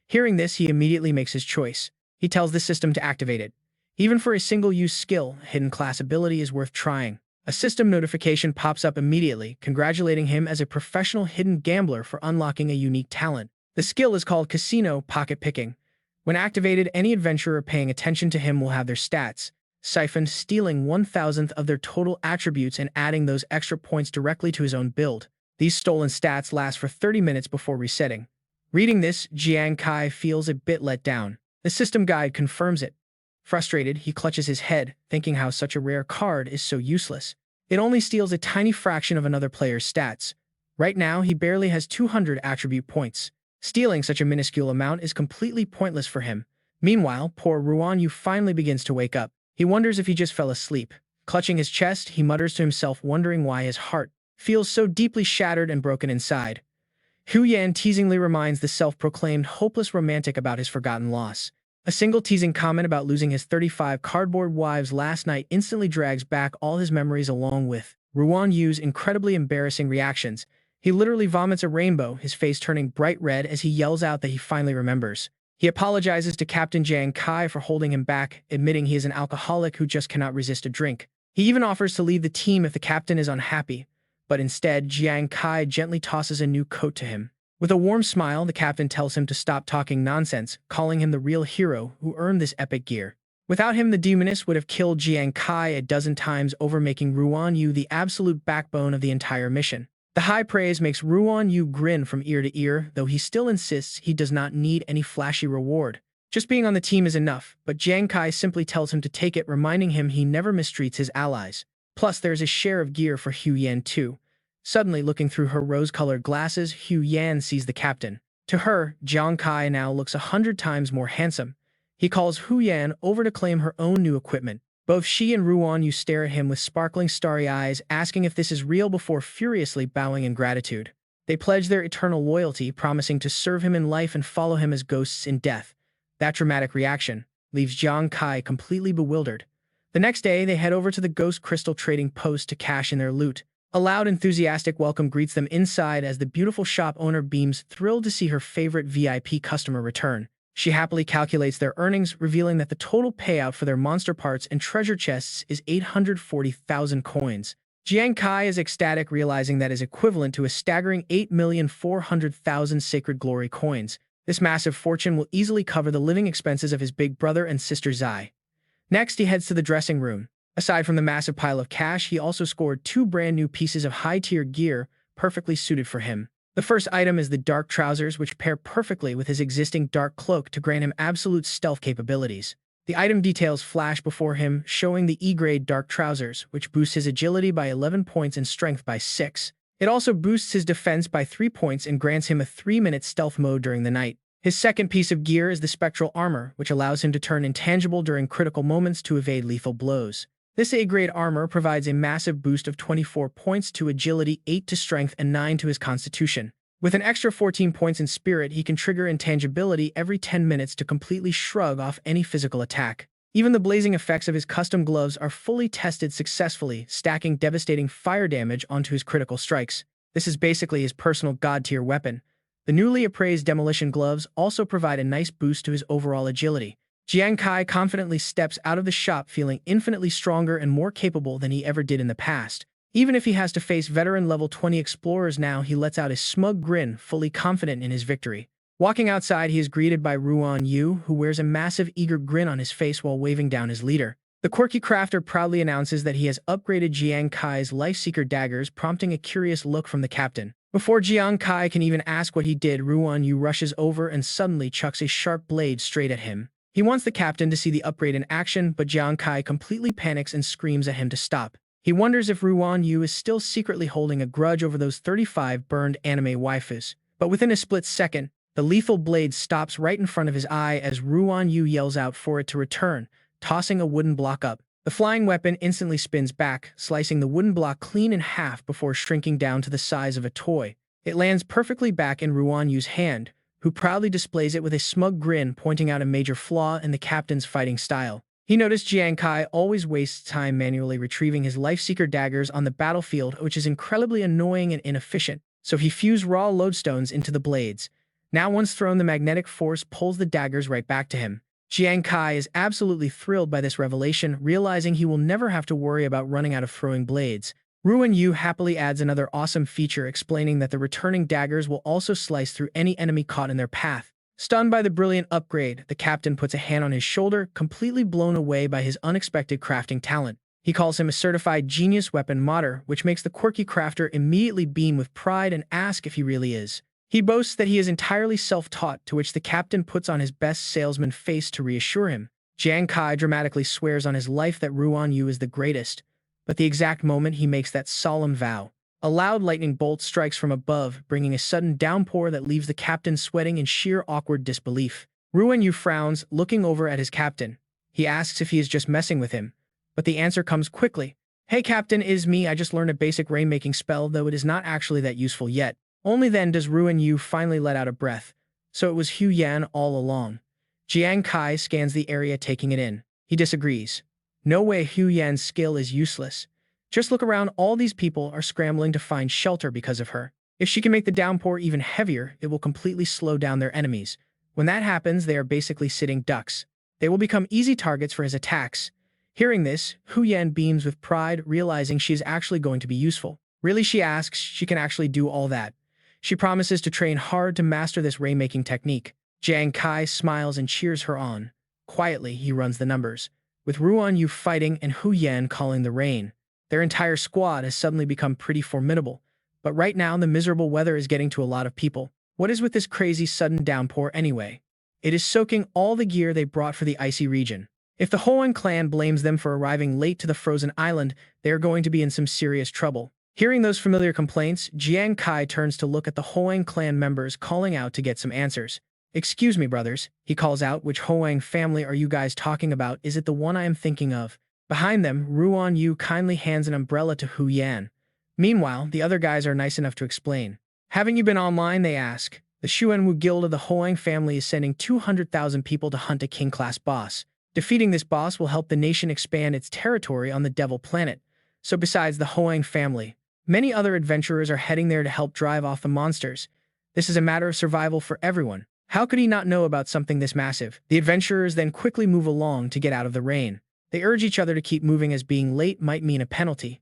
Hearing this, he immediately makes his choice. He tells the system to activate it. Even for a single-use skill, hidden class ability is worth trying. A system notification pops up immediately, congratulating him as a professional hidden gambler for unlocking a unique talent. The skill is called Casino Pocket Picking. When activated, any adventurer paying attention to him will have their stats siphoned, stealing 1,000th of their total attributes and adding those extra points directly to his own build. These stolen stats last for 30 minutes before resetting. Reading this, Jiang Kai feels a bit let down. The system guide confirms it. Frustrated, he clutches his head, thinking how such a rare card is so useless. It only steals a tiny fraction of another player's stats. Right now, he barely has 200 attribute points. Stealing such a minuscule amount is completely pointless for him. Meanwhile, poor Ruan Yu finally begins to wake up. He wonders if he just fell asleep. Clutching his chest, he mutters to himself, wondering why his heart feels so deeply shattered and broken inside. Hu Yan teasingly reminds the self-proclaimed hopeless romantic about his forgotten loss. A single teasing comment about losing his 35 cardboard wives last night instantly drags back all his memories, along with Ruan Yu's incredibly embarrassing reactions. He literally vomits a rainbow, his face turning bright red as he yells out that he finally remembers. He apologizes to Captain Jiang Kai for holding him back, admitting he is an alcoholic who just cannot resist a drink. He even offers to leave the team if the captain is unhappy, but instead, Jiang Kai gently tosses a new coat to him. With a warm smile, the captain tells him to stop talking nonsense, calling him the real hero who earned this epic gear. Without him, the demoness would have killed Jiang Kai a dozen times over, making Ruan Yu the absolute backbone of the entire mission. The high praise makes Ruan Yu grin from ear to ear, though he still insists he does not need any flashy reward. Just being on the team is enough, but Jiang Kai simply tells him to take it, reminding him he never mistreats his allies. Plus, there's a share of gear for Hu Yan too. Suddenly, looking through her rose-colored glasses, Hu Yan sees the captain. To her, Jiang Kai now looks 100 times more handsome. He calls Hu Yan over to claim her own new equipment. Both she and Ruan Yu stare at him with sparkling starry eyes, asking if this is real before furiously bowing in gratitude. They pledge their eternal loyalty, promising to serve him in life and follow him as ghosts in death. That dramatic reaction leaves Jiang Kai completely bewildered. The next day, they head over to the Ghost Crystal trading post to cash in their loot. A loud, enthusiastic welcome greets them inside as the beautiful shop owner beams, thrilled to see her favorite VIP customer return. She happily calculates their earnings, revealing that the total payout for their monster parts and treasure chests is 840,000 coins. Jiang Kai is ecstatic, realizing that is equivalent to a staggering 8,400,000 sacred glory coins. This massive fortune will easily cover the living expenses of his big brother and sister Zai. Next, he heads to the dressing room. Aside from the massive pile of cash, he also scored 2 brand new pieces of high-tier gear, perfectly suited for him. The first item is the dark trousers, which pair perfectly with his existing dark cloak to grant him absolute stealth capabilities. The item details flash before him, showing the E-grade dark trousers, which boosts his agility by 11 points and strength by 6. It also boosts his defense by 3 points and grants him a 3-minute stealth mode during the night. His second piece of gear is the spectral armor, which allows him to turn intangible during critical moments to evade lethal blows. This A-grade armor provides a massive boost of 24 points to agility, 8 to strength, and 9 to his constitution. With an extra 14 points in spirit, he can trigger intangibility every 10 minutes to completely shrug off any physical attack. Even the blazing effects of his custom gloves are fully tested successfully, stacking devastating fire damage onto his critical strikes. This is basically his personal god-tier weapon. The newly appraised demolition gloves also provide a nice boost to his overall agility. Jiang Kai confidently steps out of the shop, feeling infinitely stronger and more capable than he ever did in the past. Even if he has to face veteran level 20 explorers now, he lets out a smug grin, fully confident in his victory. Walking outside, he is greeted by Ruan Yu, who wears a massive eager grin on his face while waving down his leader. The quirky crafter proudly announces that he has upgraded Jiang Kai's Lifeseeker daggers, prompting a curious look from the captain. Before Jiang Kai can even ask what he did, Ruan Yu rushes over and suddenly chucks a sharp blade straight at him. He wants the captain to see the upgrade in action, but Jiang Kai completely panics and screams at him to stop. He wonders if Ruan Yu is still secretly holding a grudge over those 35 burned anime waifus. But within a split second, the lethal blade stops right in front of his eye as Ruan Yu yells out for it to return, tossing a wooden block up. The flying weapon instantly spins back, slicing the wooden block clean in half before shrinking down to the size of a toy. It lands perfectly back in Ruan Yu's hand, who proudly displays it with a smug grin, pointing out a major flaw in the captain's fighting style. He noticed Jiang Kai always wastes time manually retrieving his Lifeseeker daggers on the battlefield, which is incredibly annoying and inefficient, so he fused raw lodestones into the blades. Now once thrown, the magnetic force pulls the daggers right back to him. Jiang Kai is absolutely thrilled by this revelation, realizing he will never have to worry about running out of throwing blades. Ruan Yu happily adds another awesome feature, explaining that the returning daggers will also slice through any enemy caught in their path. Stunned by the brilliant upgrade, the captain puts a hand on his shoulder, completely blown away by his unexpected crafting talent. He calls him a certified genius weapon modder, which makes the quirky crafter immediately beam with pride and ask if he really is. He boasts that he is entirely self-taught, to which the captain puts on his best salesman face to reassure him. Jiang Kai dramatically swears on his life that Ruan Yu is the greatest. But the exact moment he makes that solemn vow, a loud lightning bolt strikes from above, bringing a sudden downpour that leaves the captain sweating in sheer awkward disbelief. Ruan Yu frowns, looking over at his captain. He asks if he is just messing with him, but the answer comes quickly. "Hey captain, it is me. I just learned a basic rainmaking spell, though it is not actually that useful yet." Only then does Ruan Yu finally let out a breath. So it was Hu Yan all along. Jiang Kai scans the area, taking it in. He disagrees. No way, Hu Yan's skill is useless. Just look around, all these people are scrambling to find shelter because of her. If she can make the downpour even heavier, it will completely slow down their enemies. When that happens, they are basically sitting ducks. They will become easy targets for his attacks. Hearing this, Hu Yan beams with pride, realizing she is actually going to be useful. Really, she asks, she can actually do all that. She promises to train hard to master this rainmaking technique. Jiang Kai smiles and cheers her on. Quietly, he runs the numbers, with Ruan Yu fighting and Hu Yan calling the rain. Their entire squad has suddenly become pretty formidable, but right now the miserable weather is getting to a lot of people. What is with this crazy sudden downpour anyway? It is soaking all the gear they brought for the icy region. If the Hoang clan blames them for arriving late to the frozen island, they are going to be in some serious trouble. Hearing those familiar complaints, Jiang Kai turns to look at the Hoang clan members calling out to get some answers. "Excuse me, brothers," he calls out, "which Hoang family are you guys talking about? Is it the one I am thinking of?" Behind them, Ruan Yu kindly hands an umbrella to Hu Yan. Meanwhile, the other guys are nice enough to explain. "Haven't you been online?" they ask. "The Xuanwu Guild of the Hoang family is sending 200,000 people to hunt a king-class boss. Defeating this boss will help the nation expand its territory on the Devil Planet. So besides the Hoang family, many other adventurers are heading there to help drive off the monsters. This is a matter of survival for everyone." How could he not know about something this massive? The adventurers then quickly move along to get out of the rain. They urge each other to keep moving as being late might mean a penalty.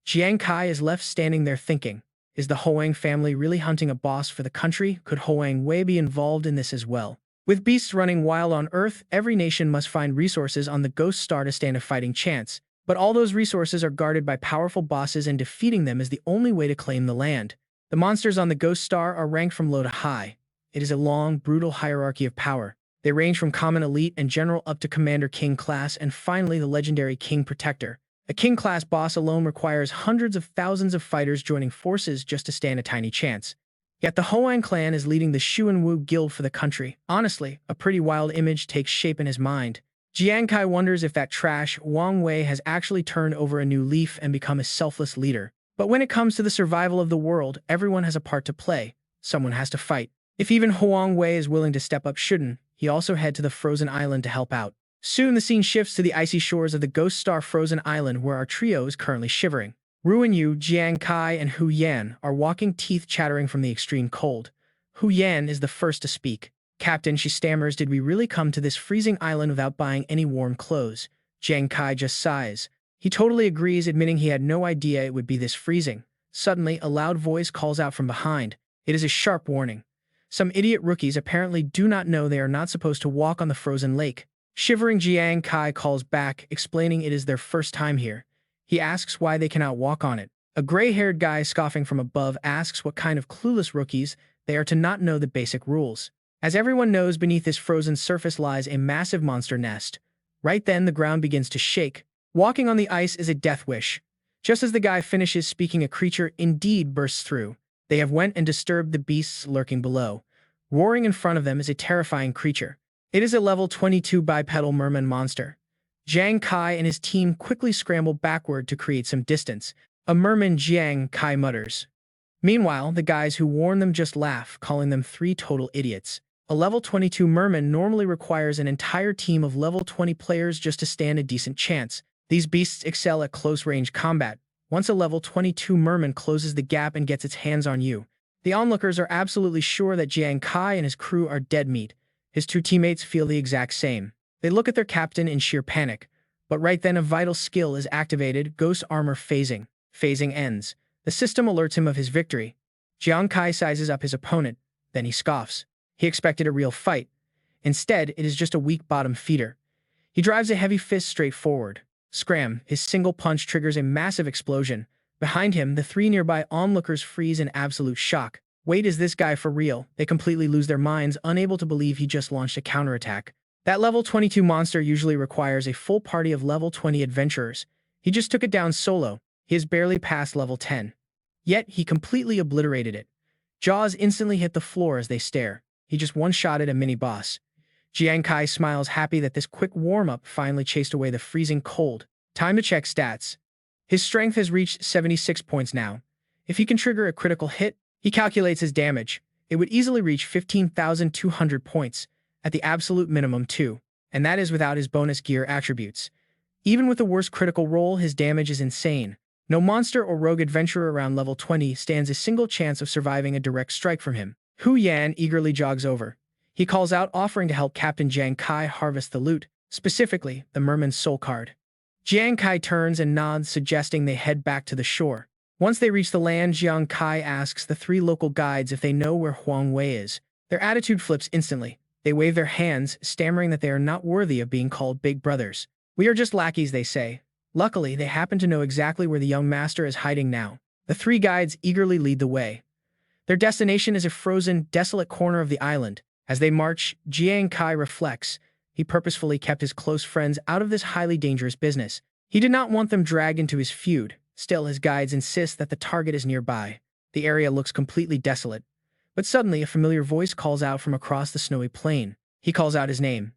Jiang Kai is left standing there thinking, is the Hoang family really hunting a boss for the country? Could Hoang Wei be involved in this as well? With beasts running wild on Earth, every nation must find resources on the Ghost Star to stand a fighting chance. But all those resources are guarded by powerful bosses, and defeating them is the only way to claim the land. The monsters on the Ghost Star are ranked from low to high. It is a long, brutal hierarchy of power. They range from common elite and general up to commander king class, and finally the legendary king protector. A king-class boss alone requires hundreds of thousands of fighters joining forces just to stand a tiny chance. Yet the Hoang clan is leading the Xuanwu Guild for the country. Honestly, a pretty wild image takes shape in his mind. Jiang Kai wonders if that trash Wang Wei has actually turned over a new leaf and become a selfless leader. But when it comes to the survival of the world, everyone has a part to play. Someone has to fight. If even Huang Wei is willing to step up, shouldn't he also head to the frozen island to help out? Soon the scene shifts to the icy shores of the Ghost Star frozen island, where our trio is currently shivering. Ruan Yu, Jiang Kai, and Hu Yan are walking, teeth chattering from the extreme cold. Hu Yan is the first to speak. "Captain," she stammers, "did we really come to this freezing island without buying any warm clothes?" Jiang Kai just sighs. He totally agrees, admitting he had no idea it would be this freezing. Suddenly, a loud voice calls out from behind. It is a sharp warning. Some idiot rookies apparently do not know they are not supposed to walk on the frozen lake. Shivering, Jiang Kai calls back, explaining it is their first time here. He asks why they cannot walk on it. A gray-haired guy scoffing from above asks what kind of clueless rookies they are to not know the basic rules. As everyone knows, beneath this frozen surface lies a massive monster nest. Right then, the ground begins to shake. Walking on the ice is a death wish. Just as the guy finishes speaking, a creature indeed bursts through. They have went and disturbed the beasts lurking below. Roaring in front of them is a terrifying creature. It is a level 22 bipedal merman monster. Jiang Kai and his team quickly scramble backward to create some distance. A merman, Jiang Kai mutters. Meanwhile, the guys who warn them just laugh, calling them 3 total idiots. A level 22 merman normally requires an entire team of level 20 players just to stand a decent chance. These beasts excel at close-range combat. Once a level 22 merman closes the gap and gets its hands on you, the onlookers are absolutely sure that Jiang Kai and his crew are dead meat. His 2 teammates feel the exact same. They look at their captain in sheer panic. But right then, a vital skill is activated, Ghost Armor Phasing. Phasing ends. The system alerts him of his victory. Jiang Kai sizes up his opponent. Then he scoffs. He expected a real fight. Instead, it is just a weak bottom feeder. He drives a heavy fist straight forward. Scram! His single punch triggers a massive explosion. Behind him, the 3 nearby onlookers freeze in absolute shock. Wait, is this guy for real? They completely lose their minds, unable to believe he just launched a counterattack. That level 22 monster usually requires a full party of level 20 adventurers. He just took it down solo. He has barely passed level 10. Yet, he completely obliterated it. Jaws instantly hit the floor as they stare. He just one-shotted a mini-boss. Jiang Kai smiles, happy that this quick warm-up finally chased away the freezing cold. Time to check stats. His strength has reached 76 points now. If he can trigger a critical hit, he calculates his damage. It would easily reach 15,200 points, at the absolute minimum too, and that is without his bonus gear attributes. Even with the worst critical roll, his damage is insane. No monster or rogue adventurer around level 20 stands a single chance of surviving a direct strike from him. Hu Yan eagerly jogs over. He calls out, offering to help Captain Jiang Kai harvest the loot, specifically the merman's soul card. Jiang Kai turns and nods, suggesting they head back to the shore. Once they reach the land, Jiang Kai asks the 3 local guides if they know where Huang Wei is. Their attitude flips instantly. They wave their hands, stammering that they are not worthy of being called big brothers. We are just lackeys, they say. Luckily, they happen to know exactly where the young master is hiding now. The three guides eagerly lead the way. Their destination is a frozen, desolate corner of the island. As they march, Jiang Kai reflects. He purposefully kept his close friends out of this highly dangerous business. He did not want them dragged into his feud. Still, his guides insist that the target is nearby. The area looks completely desolate. But suddenly, a familiar voice calls out from across the snowy plain. He calls out his name.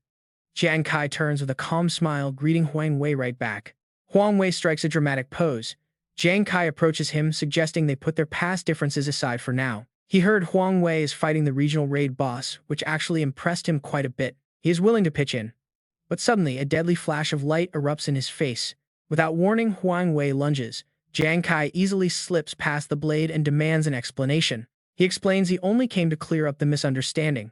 Jiang Kai turns with a calm smile, greeting Huang Wei right back. Huang Wei strikes a dramatic pose. Jiang Kai approaches him, suggesting they put their past differences aside for now. He heard Huang Wei is fighting the regional raid boss, which actually impressed him quite a bit. He is willing to pitch in. But suddenly, a deadly flash of light erupts in his face. Without warning, Huang Wei lunges. Jiang Kai easily slips past the blade and demands an explanation. He explains he only came to clear up the misunderstanding.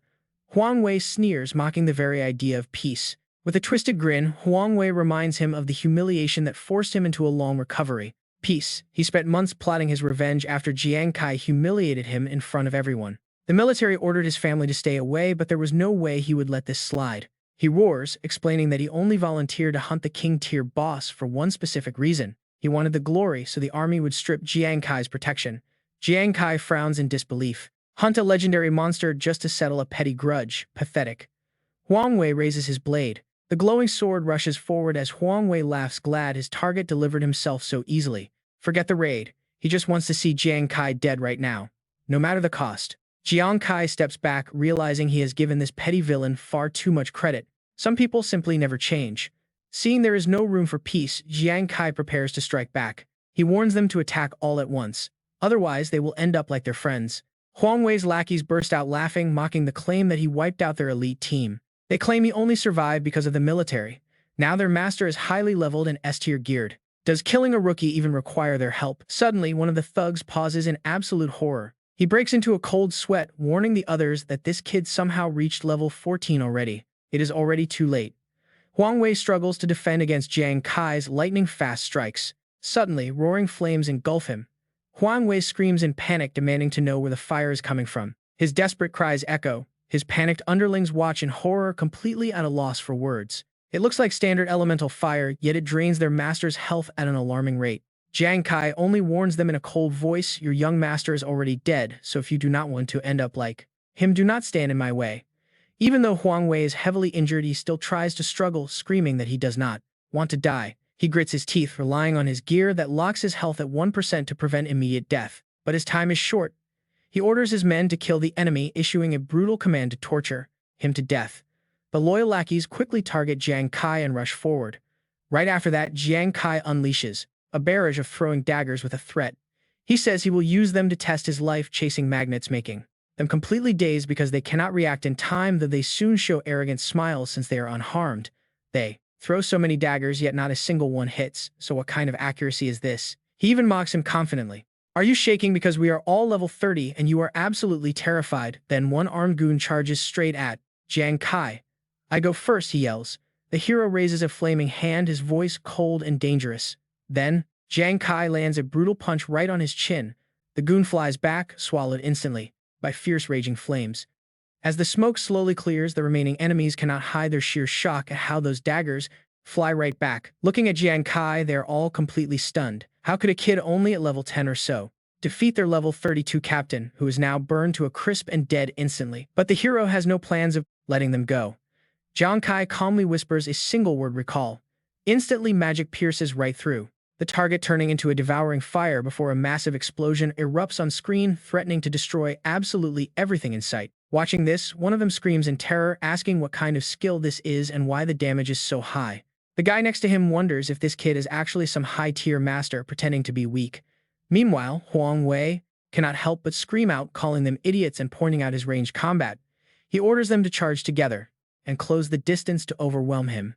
Huang Wei sneers, mocking the very idea of peace. With a twisted grin, Huang Wei reminds him of the humiliation that forced him into a long recovery. Peace. He spent months plotting his revenge after Jiang Kai humiliated him in front of everyone. The military ordered his family to stay away, but there was no way he would let this slide. He roars, explaining that he only volunteered to hunt the king-tier boss for one specific reason. He wanted the glory, so the army would strip Jiang Kai's protection. Jiang Kai frowns in disbelief. Hunt a legendary monster just to settle a petty grudge. Pathetic. Huang Wei raises his blade. The glowing sword rushes forward as Huang Wei laughs, glad his target delivered himself so easily. Forget the raid. He just wants to see Jiang Kai dead right now, no matter the cost. Jiang Kai steps back, realizing he has given this petty villain far too much credit. Some people simply never change. Seeing there is no room for peace, Jiang Kai prepares to strike back. He warns them to attack all at once. Otherwise, they will end up like their friends. Huang Wei's lackeys burst out laughing, mocking the claim that he wiped out their elite team. They claim he only survived because of the military. Now their master is highly leveled and S-tier geared. Does killing a rookie even require their help? Suddenly, one of the thugs pauses in absolute horror. He breaks into a cold sweat, warning the others that this kid somehow reached level 14 already. It is already too late. Huang Wei struggles to defend against Jiang Kai's lightning-fast strikes. Suddenly, roaring flames engulf him. Huang Wei screams in panic, demanding to know where the fire is coming from. His desperate cries echo. His panicked underlings watch in horror, completely at a loss for words. It looks like standard elemental fire, yet it drains their master's health at an alarming rate. Jiang Kai only warns them in a cold voice, "Your young master is already dead, so if you do not want to end up like him, do not stand in my way." Even though Huang Wei is heavily injured, he still tries to struggle, screaming that he does not want to die. He grits his teeth, relying on his gear that locks his health at 1% to prevent immediate death. But his time is short. He orders his men to kill the enemy, issuing a brutal command to torture him to death. The loyal lackeys quickly target Jiang Kai and rush forward. Right after that, Jiang Kai unleashes a barrage of throwing daggers with a threat. He says he will use them to test his life, chasing magnets, making them completely dazed because they cannot react in time, though they soon show arrogant smiles since they are unharmed. They throw so many daggers, yet not a single one hits, so what kind of accuracy is this? He even mocks him confidently. Are you shaking because we are all level 30 and you are absolutely terrified? Then one armed goon charges straight at Jiang Kai. I go first, he yells. The hero raises a flaming hand, his voice cold and dangerous. Then, Jiang Kai lands a brutal punch right on his chin. The goon flies back, swallowed instantly by fierce raging flames. As the smoke slowly clears, the remaining enemies cannot hide their sheer shock at how those daggers fly right back. Looking at Jiang Kai, they are all completely stunned. How could a kid only at level 10 or so defeat their level 32 captain, who is now burned to a crisp and dead instantly? But the hero has no plans of letting them go. Jiang Kai calmly whispers a single word: recall. Instantly, magic pierces right through the target, turning into a devouring fire before a massive explosion erupts on screen, threatening to destroy absolutely everything in sight. Watching this, one of them screams in terror, asking what kind of skill this is and why the damage is so high. The guy next to him wonders if this kid is actually some high-tier master pretending to be weak. Meanwhile, Huang Wei cannot help but scream out, calling them idiots and pointing out his ranged combat. He orders them to charge together and close the distance to overwhelm him.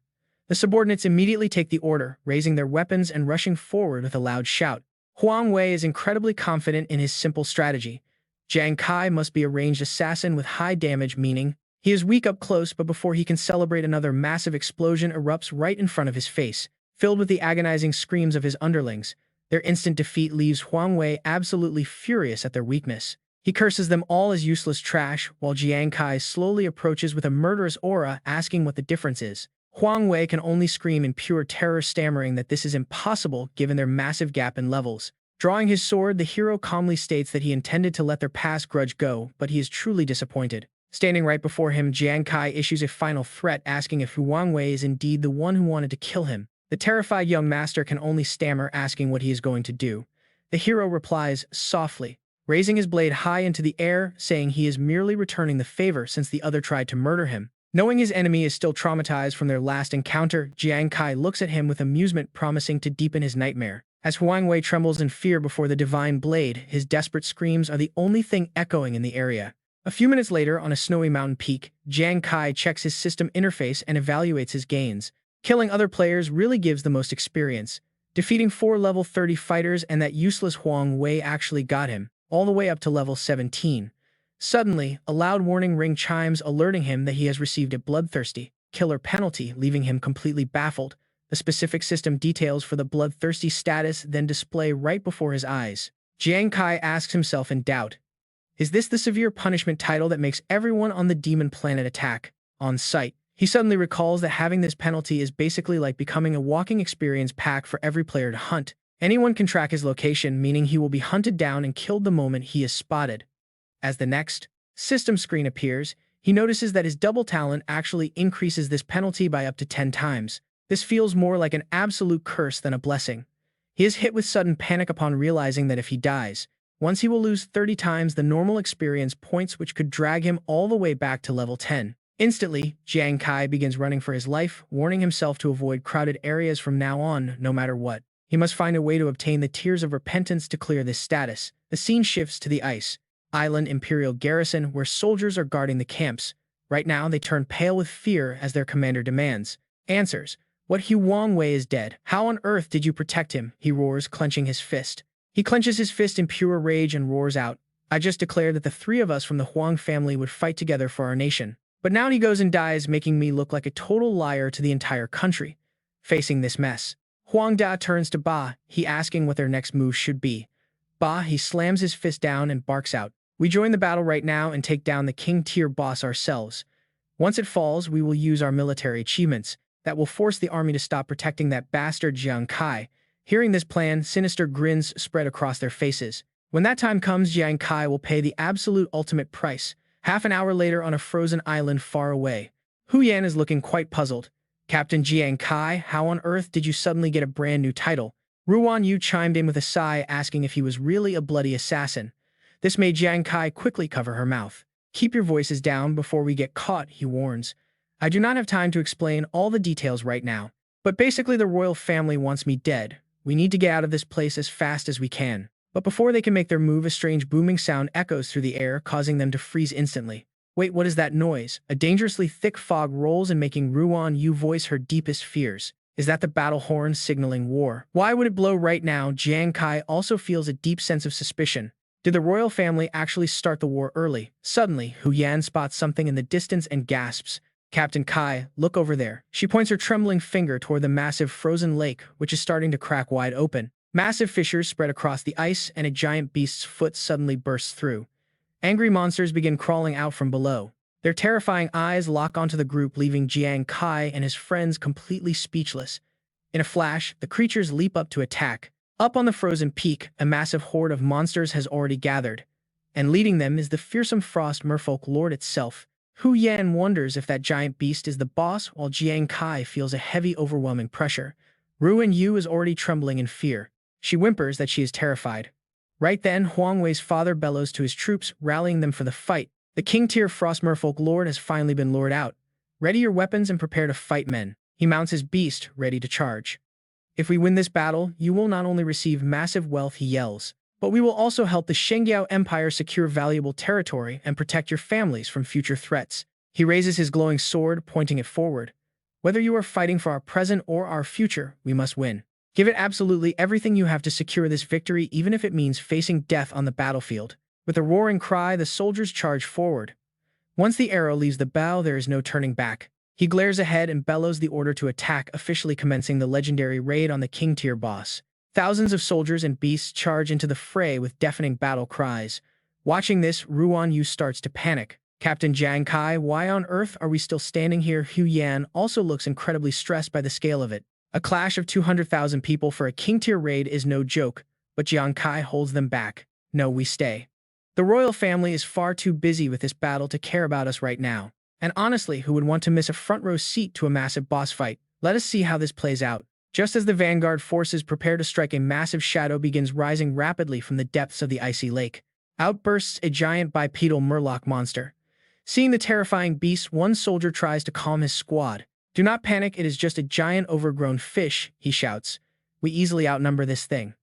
The subordinates immediately take the order, raising their weapons and rushing forward with a loud shout. Huang Wei is incredibly confident in his simple strategy. Jiang Kai must be a ranged assassin with high damage, meaning he is weak up close, but before he can celebrate, another massive explosion erupts right in front of his face. Filled with the agonizing screams of his underlings, their instant defeat leaves Huang Wei absolutely furious at their weakness. He curses them all as useless trash, while Jiang Kai slowly approaches with a murderous aura, asking what the difference is. Huang Wei can only scream in pure terror, stammering that this is impossible given their massive gap in levels. Drawing his sword, the hero calmly states that he intended to let their past grudge go, but he is truly disappointed. Standing right before him, Jiang Kai issues a final threat, asking if Huang Wei is indeed the one who wanted to kill him. The terrified young master can only stammer, asking what he is going to do. The hero replies softly, raising his blade high into the air, saying he is merely returning the favor since the other tried to murder him. Knowing his enemy is still traumatized from their last encounter, Jiang Kai looks at him with amusement, promising to deepen his nightmare. As Huang Wei trembles in fear before the divine blade, his desperate screams are the only thing echoing in the area. A few minutes later, on a snowy mountain peak, Jiang Kai checks his system interface and evaluates his gains. Killing other players really gives the most experience. Defeating 4 level 30 fighters and that useless Huang Wei actually got him, all the way up to level 17. Suddenly, a loud warning ring chimes, alerting him that he has received a bloodthirsty killer penalty, leaving him completely baffled. The specific system details for the bloodthirsty status then display right before his eyes. Jiang Kai asks himself in doubt, is this the severe punishment title that makes everyone on the demon planet attack on sight? He suddenly recalls that having this penalty is basically like becoming a walking experience pack for every player to hunt. Anyone can track his location, meaning he will be hunted down and killed the moment he is spotted. As the next system screen appears, he notices that his double talent actually increases this penalty by up to 10 times. This feels more like an absolute curse than a blessing. He is hit with sudden panic upon realizing that if he dies, once he will lose 30 times the normal experience points, which could drag him all the way back to level 10. Instantly, Jiang Kai begins running for his life, warning himself to avoid crowded areas from now on, no matter what. He must find a way to obtain the Tears of Repentance to clear this status. The scene shifts to the Ice Island Imperial Garrison, where soldiers are guarding the camps. Right now, they turn pale with fear as their commander demands answers. What, Huang Wei is dead? How on earth did you protect him? He roars, clenching his fist. He clenches his fist in pure rage and roars out, I just declared that the 3 of us from the Huang family would fight together for our nation. But now he goes and dies, making me look like a total liar to the entire country. Facing this mess, Huang Da turns to Ba, he asking what their next move should be. Ba, he slams his fist down and barks out, we join the battle right now and take down the king tier boss ourselves. Once it falls, we will use our military achievements that will force the army to stop protecting that bastard Jiang Kai. Hearing this plan, sinister grins spread across their faces. When that time comes, Jiang Kai will pay the absolute ultimate price. Half an hour later, on a frozen island far away, Hu Yan is looking quite puzzled. Captain Jiang Kai, how on earth did you suddenly get a brand new title? Ruan Yu chimed in with a sigh, asking if he was really a bloody assassin. This made Jiang Kai quickly cover her mouth. Keep your voices down before we get caught, he warns. I do not have time to explain all the details right now, but basically the royal family wants me dead. We need to get out of this place as fast as we can. But before they can make their move, a strange booming sound echoes through the air, causing them to freeze instantly. Wait, what is that noise? A dangerously thick fog rolls in, making Ruan Yu voice her deepest fears. Is that the battle horn signaling war? Why would it blow right now? Jiang Kai also feels a deep sense of suspicion. Did the royal family actually start the war early? Suddenly, Hu Yan spots something in the distance and gasps, Captain Kai, look over there. She points her trembling finger toward the massive frozen lake, which is starting to crack wide open. Massive fissures spread across the ice, and a giant beast's foot suddenly bursts through. Angry monsters begin crawling out from below. Their terrifying eyes lock onto the group, leaving Jiang Kai and his friends completely speechless. In a flash, the creatures leap up to attack. Up on the frozen peak, a massive horde of monsters has already gathered, and leading them is the fearsome Frost Merfolk Lord itself. Hu Yan wonders if that giant beast is the boss, while Jiang Kai feels a heavy, overwhelming pressure. Ruan Yu is already trembling in fear. She whimpers that she is terrified. Right then, Huang Wei's father bellows to his troops, rallying them for the fight. The king-tier Frost Merfolk Lord has finally been lured out. Ready your weapons and prepare to fight, men. He mounts his beast, ready to charge. If we win this battle, you will not only receive massive wealth, he yells, but we will also help the Shengyao Empire secure valuable territory and protect your families from future threats. He raises his glowing sword, pointing it forward. Whether you are fighting for our present or our future, we must win. Give it absolutely everything you have to secure this victory, even if it means facing death on the battlefield. With a roaring cry, the soldiers charge forward. Once the arrow leaves the bow, there is no turning back. He glares ahead and bellows the order to attack, officially commencing the legendary raid on the king-tier boss. Thousands of soldiers and beasts charge into the fray with deafening battle cries. Watching this, Ruan Yu starts to panic. Captain Jiang Kai, why on earth are we still standing here? Hu Yan also looks incredibly stressed by the scale of it. A clash of 200,000 people for a king-tier raid is no joke, but Jiang Kai holds them back. No, we stay. The royal family is far too busy with this battle to care about us right now. And honestly, who would want to miss a front-row seat to a massive boss fight? Let us see how this plays out. Just as the vanguard forces prepare to strike, a massive shadow begins rising rapidly from the depths of the icy lake. Out bursts a giant bipedal murloc monster. Seeing the terrifying beast, one soldier tries to calm his squad. Do not panic, it is just a giant overgrown fish, he shouts. We easily outnumber this thing.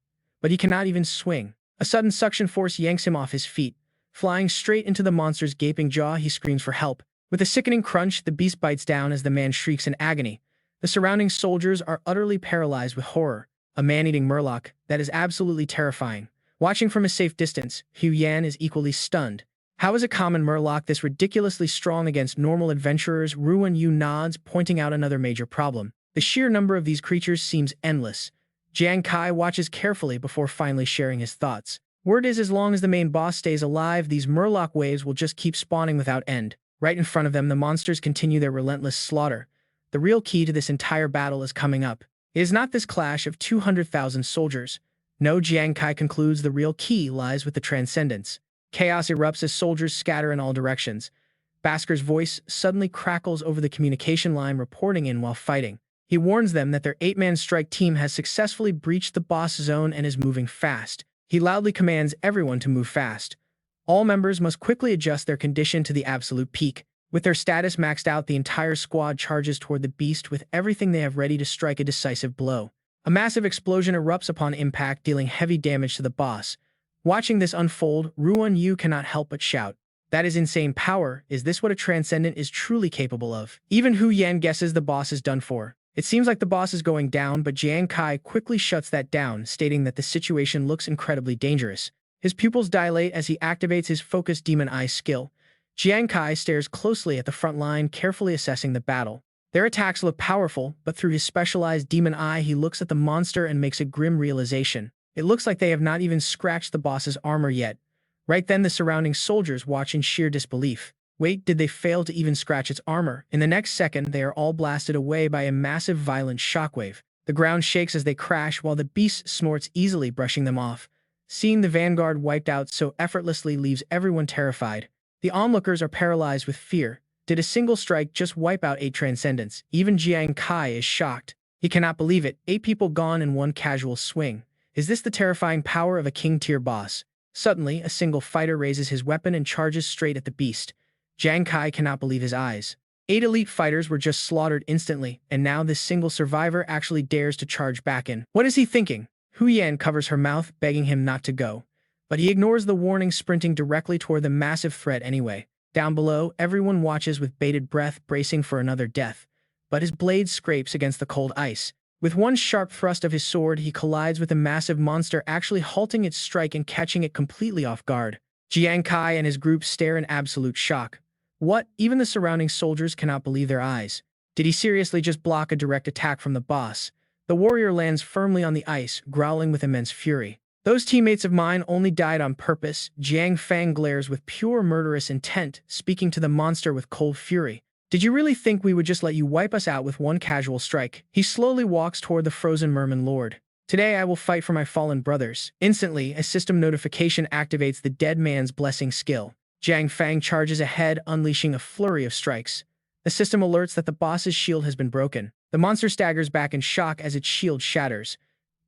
But he cannot even swing. A sudden suction force yanks him off his feet. Flying straight into the monster's gaping jaw, he screams for help. With a sickening crunch, the beast bites down as the man shrieks in agony. The surrounding soldiers are utterly paralyzed with horror. A man-eating murloc, that is absolutely terrifying. Watching from a safe distance, Hu Yan is equally stunned. How is a common murloc this ridiculously strong against normal adventurers? Ruan Yu nods, pointing out another major problem. The sheer number of these creatures seems endless. Jiang Kai watches carefully before finally sharing his thoughts. Word is, as long as the main boss stays alive, these murloc waves will just keep spawning without end. Right in front of them, the monsters continue their relentless slaughter. The real key to this entire battle is coming up. It is not this clash of 200,000 soldiers. No, Jiang Kai concludes the real key lies with the Transcendence. Chaos erupts as soldiers scatter in all directions. Basker's voice suddenly crackles over the communication line, reporting in while fighting. He warns them that their 8-man strike team has successfully breached the boss zone and is moving fast. He loudly commands everyone to move fast. All members must quickly adjust their condition to the absolute peak. With their status maxed out, the entire squad charges toward the beast with everything they have ready to strike a decisive blow. A massive explosion erupts upon impact, dealing heavy damage to the boss. Watching this unfold, Ruan Yu cannot help but shout. That is insane power. Is this what a Transcendent is truly capable of? Even Hu Yan guesses the boss is done for. It seems like the boss is going down, but Jiang Kai quickly shuts that down, stating that the situation looks incredibly dangerous. His pupils dilate as he activates his focused Demon Eye skill. Jiang Kai stares closely at the front line, carefully assessing the battle. Their attacks look powerful, but through his specialized Demon Eye, he looks at the monster and makes a grim realization. It looks like they have not even scratched the boss's armor yet. Right then, the surrounding soldiers watch in sheer disbelief. Wait, did they fail to even scratch its armor? In the next second, they are all blasted away by a massive violent shockwave. The ground shakes as they crash, while the beast snorts easily, brushing them off. Seeing the vanguard wiped out so effortlessly leaves everyone terrified. The onlookers are paralyzed with fear. Did a single strike just wipe out 8 Transcendents? Even Jiang Kai is shocked. He cannot believe it. 8 people gone in one casual swing. Is this the terrifying power of a king-tier boss? Suddenly, a single fighter raises his weapon and charges straight at the beast. Jiang Kai cannot believe his eyes. 8 elite fighters were just slaughtered instantly, and now this single survivor actually dares to charge back in. What is he thinking? Hu Yan covers her mouth, begging him not to go. But he ignores the warning, sprinting directly toward the massive threat anyway. Down below, everyone watches with bated breath, bracing for another death. But his blade scrapes against the cold ice. With one sharp thrust of his sword, he collides with a massive monster, actually halting its strike and catching it completely off guard. Jiang Kai and his group stare in absolute shock. What? Even the surrounding soldiers cannot believe their eyes. Did he seriously just block a direct attack from the boss? The warrior lands firmly on the ice, growling with immense fury. Those teammates of mine only died on purpose. Jiang Fang glares with pure murderous intent, speaking to the monster with cold fury. Did you really think we would just let you wipe us out with one casual strike? He slowly walks toward the frozen merman lord. Today I will fight for my fallen brothers. Instantly, a system notification activates the dead man's blessing skill. Jiang Fang charges ahead, unleashing a flurry of strikes. The system alerts that the boss's shield has been broken. The monster staggers back in shock as its shield shatters.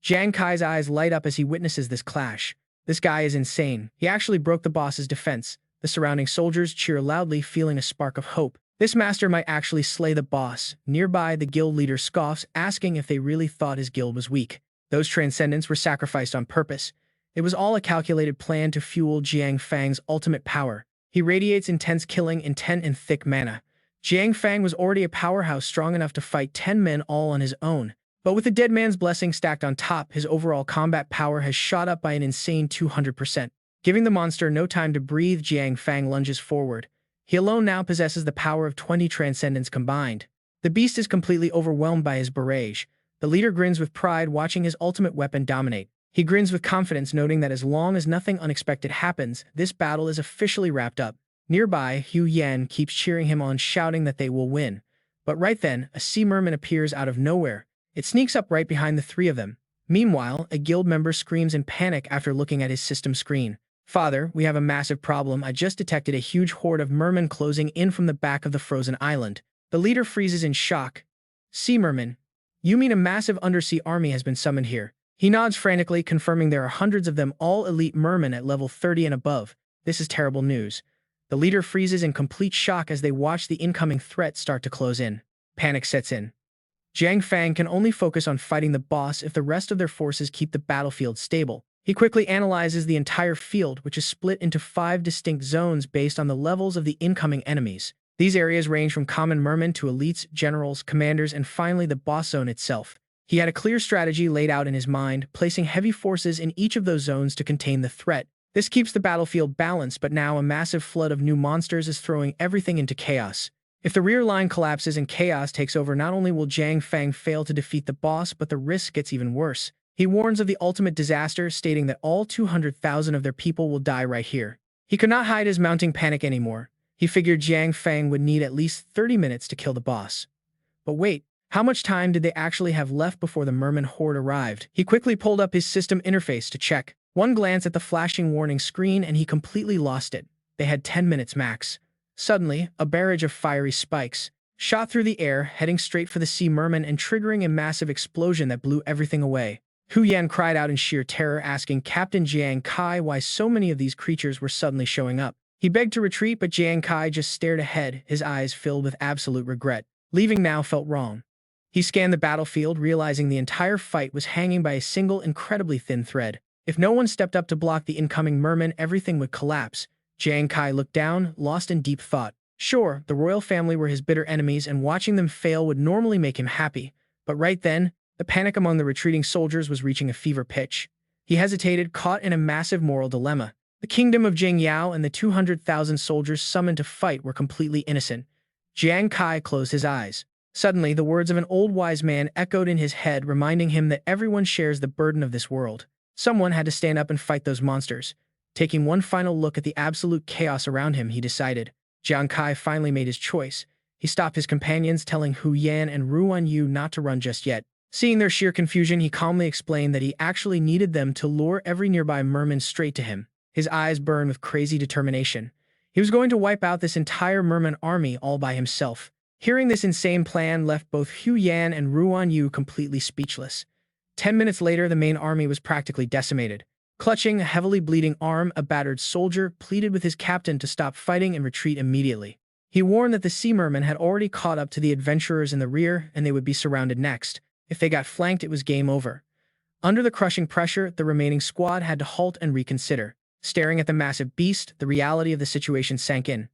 Jiang Kai's eyes light up as he witnesses this clash. This guy is insane. He actually broke the boss's defense. The surrounding soldiers cheer loudly, feeling a spark of hope. This master might actually slay the boss. Nearby, the guild leader scoffs, asking if they really thought his guild was weak. Those Transcendents were sacrificed on purpose. It was all a calculated plan to fuel Jiang Fang's ultimate power. He radiates intense killing, intent, and thick mana. Jiang Fang was already a powerhouse, strong enough to fight 10 men all on his own. But with the dead man's blessing stacked on top, his overall combat power has shot up by an insane 200%. Giving the monster no time to breathe, Jiang Fang lunges forward. He alone now possesses the power of 20 Transcendents combined. The beast is completely overwhelmed by his barrage. The leader grins with pride, watching his ultimate weapon dominate. He grins with confidence, noting that as long as nothing unexpected happens, this battle is officially wrapped up. Nearby, Hu Yan keeps cheering him on, shouting that they will win. But right then, a sea merman appears out of nowhere. It sneaks up right behind the three of them. Meanwhile, a guild member screams in panic after looking at his system screen. "Father, we have a massive problem. I just detected a huge horde of mermen closing in from the back of the frozen island." The leader freezes in shock. "Sea mermen? You mean a massive undersea army has been summoned here?" He nods frantically, confirming there are hundreds of them, all elite mermen at level 30 and above. This is terrible news. The leader freezes in complete shock as they watch the incoming threat start to close in. Panic sets in. Jiang Fang can only focus on fighting the boss if the rest of their forces keep the battlefield stable. He quickly analyzes the entire field, which is split into 5 distinct zones based on the levels of the incoming enemies. These areas range from common mermen to elites, generals, commanders, and finally the boss zone itself. He had a clear strategy laid out in his mind, placing heavy forces in each of those zones to contain the threat. This keeps the battlefield balanced, but now a massive flood of new monsters is throwing everything into chaos. If the rear line collapses and chaos takes over, not only will Jiang Fang fail to defeat the boss, but the risk gets even worse. He warns of the ultimate disaster, stating that all 200,000 of their people will die right here. He could not hide his mounting panic anymore. He figured Jiang Fang would need at least 30 minutes to kill the boss. But wait, how much time did they actually have left before the merman horde arrived? He quickly pulled up his system interface to check. One glance at the flashing warning screen and he completely lost it. They had 10 minutes max. Suddenly, a barrage of fiery spikes shot through the air, heading straight for the sea merman and triggering a massive explosion that blew everything away. Hu Yan cried out in sheer terror, asking Captain Jiang Kai why so many of these creatures were suddenly showing up. He begged to retreat, but Jiang Kai just stared ahead, his eyes filled with absolute regret. Leaving now felt wrong. He scanned the battlefield, realizing the entire fight was hanging by a single incredibly thin thread. If no one stepped up to block the incoming merman, everything would collapse. Jiang Kai looked down, lost in deep thought. Sure, the royal family were his bitter enemies, and watching them fail would normally make him happy. But right then, the panic among the retreating soldiers was reaching a fever pitch. He hesitated, caught in a massive moral dilemma. The kingdom of Jing Yao and the 200,000 soldiers summoned to fight were completely innocent. Jiang Kai closed his eyes. Suddenly, the words of an old wise man echoed in his head, reminding him that everyone shares the burden of this world. Someone had to stand up and fight those monsters. Taking one final look at the absolute chaos around him, he decided. Jiang Kai finally made his choice. He stopped his companions, telling Hu Yan and Ruan Yu not to run just yet. Seeing their sheer confusion, he calmly explained that he actually needed them to lure every nearby merman straight to him. His eyes burned with crazy determination. He was going to wipe out this entire merman army all by himself. Hearing this insane plan left both Hu Yan and Ruan Yu completely speechless. 10 minutes later, the main army was practically decimated. Clutching a heavily bleeding arm, a battered soldier pleaded with his captain to stop fighting and retreat immediately. He warned that the sea mermen had already caught up to the adventurers in the rear and they would be surrounded next. If they got flanked, it was game over. Under the crushing pressure, the remaining squad had to halt and reconsider. Staring at the massive beast, the reality of the situation sank in.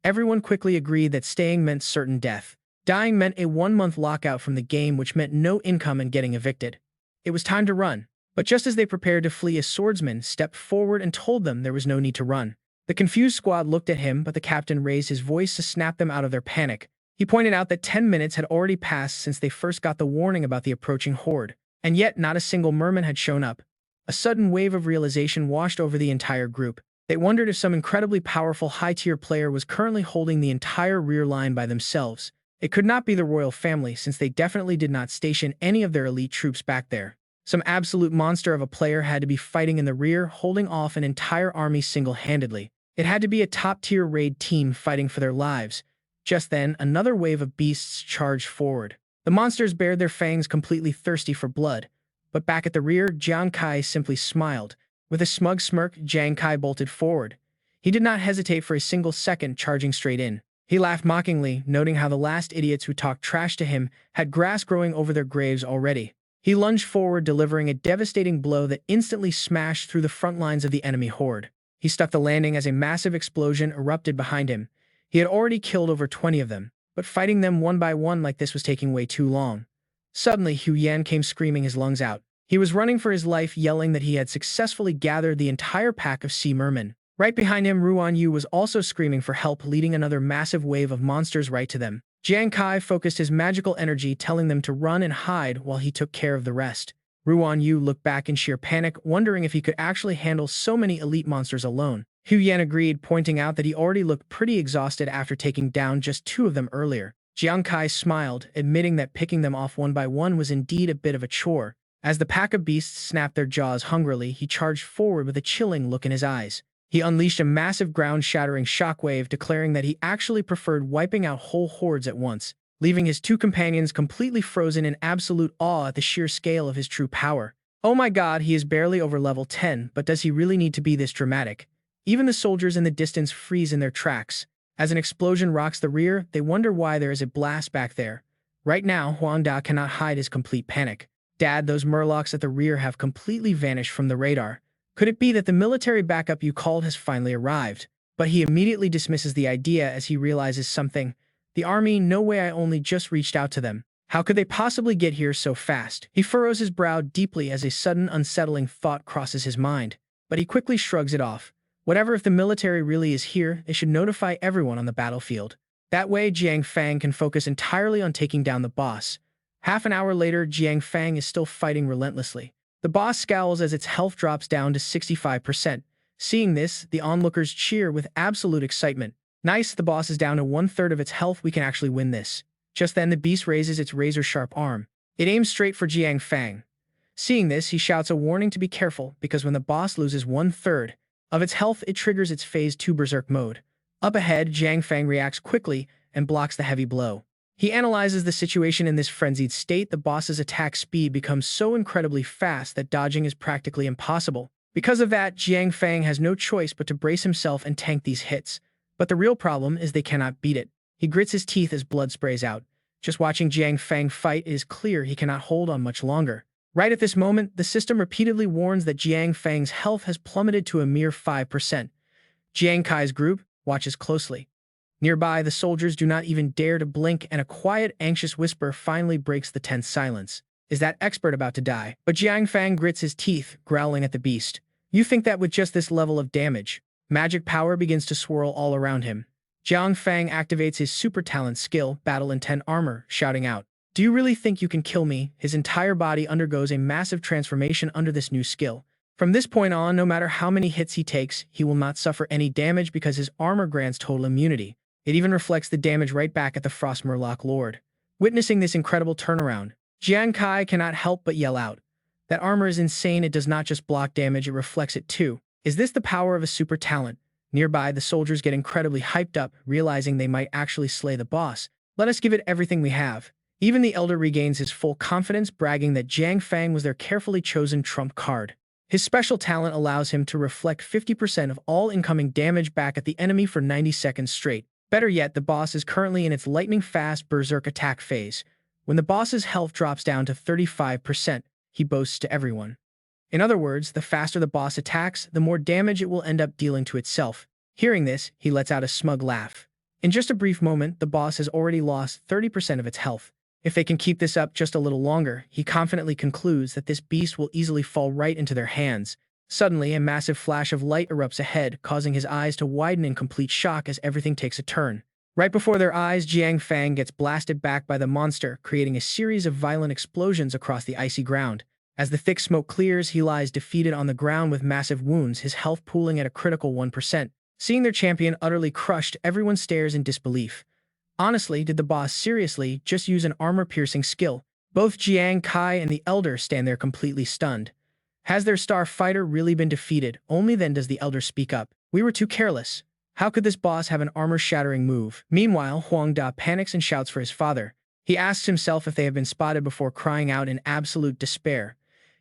Everyone quickly agreed that staying meant certain death. Dying meant a 1-month lockout from the game, which meant no income and getting evicted. It was time to run. But just as they prepared to flee, a swordsman stepped forward and told them there was no need to run. The confused squad looked at him, but the captain raised his voice to snap them out of their panic. He pointed out that 10 minutes had already passed since they first got the warning about the approaching horde, and yet not a single merman had shown up. A sudden wave of realization washed over the entire group. They wondered if some incredibly powerful high-tier player was currently holding the entire rear line by themselves. It could not be the royal family, since they definitely did not station any of their elite troops back there. Some absolute monster of a player had to be fighting in the rear, holding off an entire army single-handedly. It had to be a top-tier raid team fighting for their lives. Just then, another wave of beasts charged forward. The monsters bared their fangs, completely thirsty for blood. But back at the rear, Jiang Kai simply smiled. With a smug smirk, Jiang Kai bolted forward. He did not hesitate for a single second, charging straight in. He laughed mockingly, noting how the last idiots who talked trash to him had grass growing over their graves already. He lunged forward, delivering a devastating blow that instantly smashed through the front lines of the enemy horde. He stuck the landing as a massive explosion erupted behind him. He had already killed over 20 of them, but fighting them one by one like this was taking way too long. Suddenly, Hu Yan came screaming his lungs out. He was running for his life, yelling that he had successfully gathered the entire pack of sea mermen. Right behind him, Ruan Yu was also screaming for help, leading another massive wave of monsters right to them. Jiang Kai focused his magical energy, telling them to run and hide while he took care of the rest. Ruan Yu looked back in sheer panic, wondering if he could actually handle so many elite monsters alone. Hu Yan agreed, pointing out that he already looked pretty exhausted after taking down just 2 of them earlier. Jiang Kai smiled, admitting that picking them off one by one was indeed a bit of a chore. As the pack of beasts snapped their jaws hungrily, he charged forward with a chilling look in his eyes. He unleashed a massive ground-shattering shockwave, declaring that he actually preferred wiping out whole hordes at once, leaving his 2 companions completely frozen in absolute awe at the sheer scale of his true power. Oh my god, he is barely over level 10, but does he really need to be this dramatic? Even the soldiers in the distance freeze in their tracks. As an explosion rocks the rear, they wonder why there is a blast back there. Right now, Huang Da cannot hide his complete panic. Dad, those murlocs at the rear have completely vanished from the radar. Could it be that the military backup you called has finally arrived? But he immediately dismisses the idea as he realizes something. The army, no way, I only just reached out to them. How could they possibly get here so fast? He furrows his brow deeply as a sudden unsettling thought crosses his mind. But he quickly shrugs it off. Whatever, if the military really is here, they should notify everyone on the battlefield. That way, Jiang Fang can focus entirely on taking down the boss. Half an hour later, Jiang Fang is still fighting relentlessly. The boss scowls as its health drops down to 65%. Seeing this, the onlookers cheer with absolute excitement. Nice, the boss is down to 1/3 of its health, we can actually win this. Just then, the beast raises its razor-sharp arm. It aims straight for Jiang Fang. Seeing this, he shouts a warning to be careful, because when the boss loses 1/3 of its health, it triggers its Phase 2 Berserk mode. Up ahead, Jiang Fang reacts quickly and blocks the heavy blow. He analyzes the situation. In this frenzied state, the boss's attack speed becomes so incredibly fast that dodging is practically impossible. Because of that, Jiang Fang has no choice but to brace himself and tank these hits. But the real problem is they cannot beat it. He grits his teeth as blood sprays out. Just watching Jiang Fang fight, it is clear he cannot hold on much longer. Right at this moment, the system repeatedly warns that Jiang Fang's health has plummeted to a mere 5%. Jiang Kai's group watches closely. Nearby, the soldiers do not even dare to blink, and a quiet, anxious whisper finally breaks the tense silence. Is that expert about to die? But Jiang Fang grits his teeth, growling at the beast. You think that with just this level of damage? Magic power begins to swirl all around him. Jiang Fang activates his super talent skill, Battle Intent Armor, shouting out, "Do you really think you can kill me?" His entire body undergoes a massive transformation under this new skill. From this point on, no matter how many hits he takes, he will not suffer any damage because his armor grants total immunity. It even reflects the damage right back at the Frost Murloc Lord. Witnessing this incredible turnaround, Jiang Kai cannot help but yell out. That armor is insane. It does not just block damage, it reflects it too. Is this the power of a super talent? Nearby, the soldiers get incredibly hyped up, realizing they might actually slay the boss. Let us give it everything we have. Even the Elder regains his full confidence, bragging that Jiang Fang was their carefully chosen trump card. His special talent allows him to reflect 50% of all incoming damage back at the enemy for 90 seconds straight. Better yet, the boss is currently in its lightning-fast berserk attack phase. When the boss's health drops down to 35%, he boasts to everyone. In other words, the faster the boss attacks, the more damage it will end up dealing to itself. Hearing this, he lets out a smug laugh. In just a brief moment, the boss has already lost 30% of its health. If they can keep this up just a little longer, he confidently concludes that this beast will easily fall right into their hands. Suddenly, a massive flash of light erupts ahead, causing his eyes to widen in complete shock as everything takes a turn. Right before their eyes, Jiang Fang gets blasted back by the monster, creating a series of violent explosions across the icy ground. As the thick smoke clears, he lies defeated on the ground with massive wounds, his health pooling at a critical 1%. Seeing their champion utterly crushed, everyone stares in disbelief. Honestly, did the boss seriously just use an armor-piercing skill? Both Jiang Kai and the Elder stand there completely stunned. Has their star fighter really been defeated? Only then does the Elder speak up. We were too careless. How could this boss have an armor-shattering move? Meanwhile, Huang Da panics and shouts for his father. He asks himself if they have been spotted before crying out in absolute despair.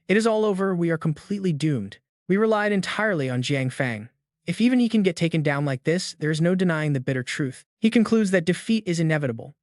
It is all over. We are completely doomed. We relied entirely on Jiang Fang. If even he can get taken down like this, there is no denying the bitter truth. He concludes that defeat is inevitable.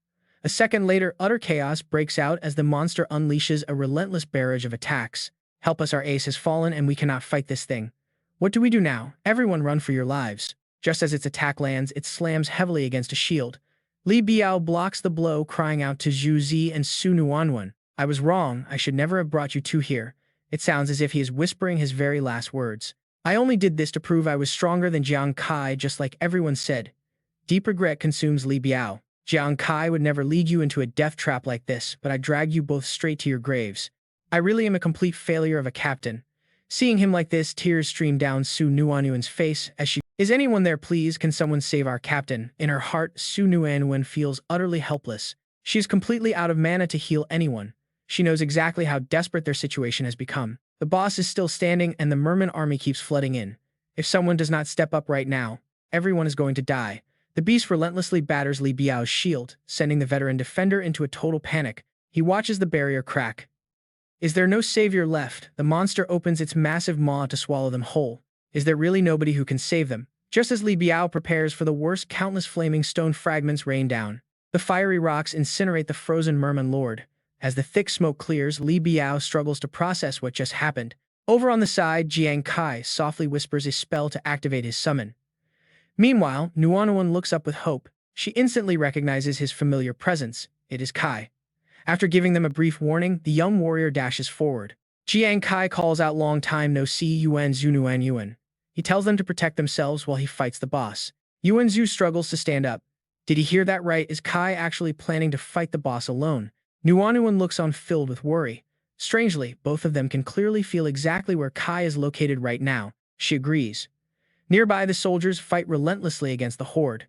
A second later, utter chaos breaks out as the monster unleashes a relentless barrage of attacks. Help us, our ace has fallen and we cannot fight this thing. What do we do now? Everyone run for your lives. Just as its attack lands, it slams heavily against a shield. Li Biao blocks the blow, crying out to Zhu Zi and Su Nuanwen. I was wrong. I should never have brought you two here. It sounds as if he is whispering his very last words. I only did this to prove I was stronger than Jiang Kai, just like everyone said. Deep regret consumes Li Biao. Jiang Kai would never lead you into a death trap like this, but I dragged you both straight to your graves. I really am a complete failure of a captain. Seeing him like this, tears stream down Su Nuanyuan's face as she, "Is anyone there, please? Can someone save our captain?" In her heart, Su Nuanyuan feels utterly helpless. She is completely out of mana to heal anyone. She knows exactly how desperate their situation has become. The boss is still standing and the merman army keeps flooding in. If someone does not step up right now, everyone is going to die. The beast relentlessly batters Li Biao's shield, sending the veteran defender into a total panic. He watches the barrier crack. Is there no savior left? The monster opens its massive maw to swallow them whole. Is there really nobody who can save them? Just as Li Biao prepares for the worst, countless flaming stone fragments rain down. The fiery rocks incinerate the frozen merman lord. As the thick smoke clears, Li Biao struggles to process what just happened. Over on the side, Jiang Kai softly whispers a spell to activate his summon. Meanwhile, Nuanuan looks up with hope. She instantly recognizes his familiar presence. It is Kai. After giving them a brief warning, the young warrior dashes forward. Jiang Kai calls out long time no see Yuan Zhu Nuan Yuan. He tells them to protect themselves while he fights the boss. Yuan Zhu struggles to stand up. Did he hear that right? Is Kai actually planning to fight the boss alone? Nuanuan looks on filled with worry. Strangely, both of them can clearly feel exactly where Kai is located right now. She agrees. Nearby, the soldiers fight relentlessly against the horde.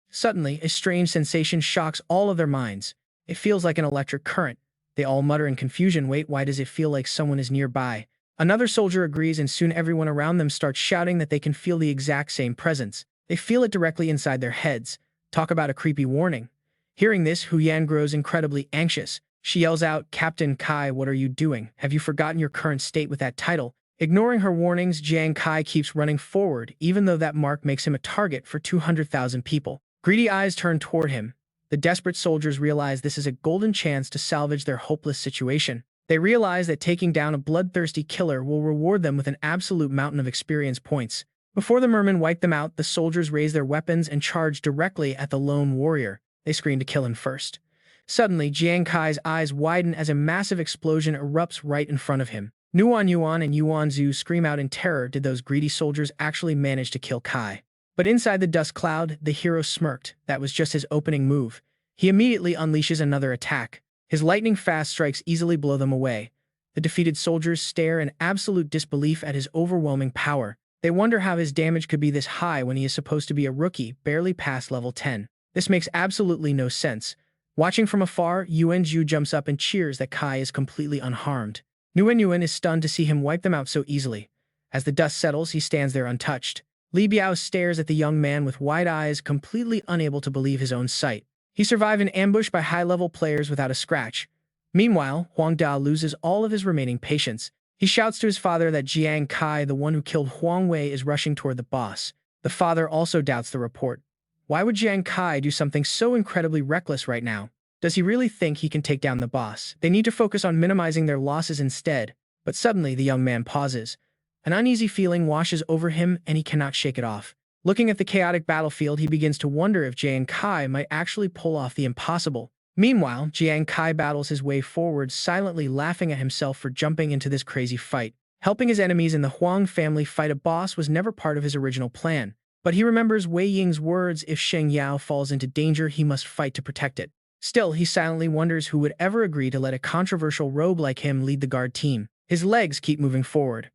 Suddenly, a strange sensation shocks all of their minds. It feels like an electric current. They all mutter in confusion, "Wait, why does it feel like someone is nearby?" Another soldier agrees and soon everyone around them starts shouting that they can feel the exact same presence. They feel it directly inside their heads. Talk about a creepy warning. Hearing this, Hu Yan grows incredibly anxious. She yells out, "Captain Kai, what are you doing? Have you forgotten your current state with that title?" Ignoring her warnings, Jiang Kai keeps running forward, even though that mark makes him a target for 200,000 people. Greedy eyes turn toward him. The desperate soldiers realize this is a golden chance to salvage their hopeless situation. They realize that taking down a bloodthirsty killer will reward them with an absolute mountain of experience points. Before the mermen wipe them out, the soldiers raise their weapons and charge directly at the lone warrior. They scream to kill him first. Suddenly, Jiang Kai's eyes widen as a massive explosion erupts right in front of him. Nuan Yuan and Yuan Zhu scream out in terror. Did those greedy soldiers actually manage to kill Kai? But inside the dust cloud, the hero smirked. That was just his opening move. He immediately unleashes another attack. His lightning-fast strikes easily blow them away. The defeated soldiers stare in absolute disbelief at his overwhelming power. They wonder how his damage could be this high when he is supposed to be a rookie, barely past level 10. This makes absolutely no sense. Watching from afar, Yuan Zhu jumps up and cheers that Kai is completely unharmed. Nguyen Yuan is stunned to see him wipe them out so easily. As the dust settles, he stands there untouched. Li Biao stares at the young man with wide eyes, completely unable to believe his own sight. He survived an ambush by high-level players without a scratch. Meanwhile, Huang Da loses all of his remaining patience. He shouts to his father that Jiang Kai, the one who killed Huang Wei, is rushing toward the boss. The father also doubts the report. Why would Jiang Kai do something so incredibly reckless right now? Does he really think he can take down the boss? They need to focus on minimizing their losses instead. But suddenly, the young man pauses. An uneasy feeling washes over him and he cannot shake it off. Looking at the chaotic battlefield, he begins to wonder if Jiang Kai might actually pull off the impossible. Meanwhile, Jiang Kai battles his way forward, silently laughing at himself for jumping into this crazy fight. Helping his enemies in the Huang family fight a boss was never part of his original plan. But he remembers Wei Ying's words, if Sheng Yao falls into danger, he must fight to protect it. Still, he silently wonders who would ever agree to let a controversial rogue like him lead the guard team. His legs keep moving forward.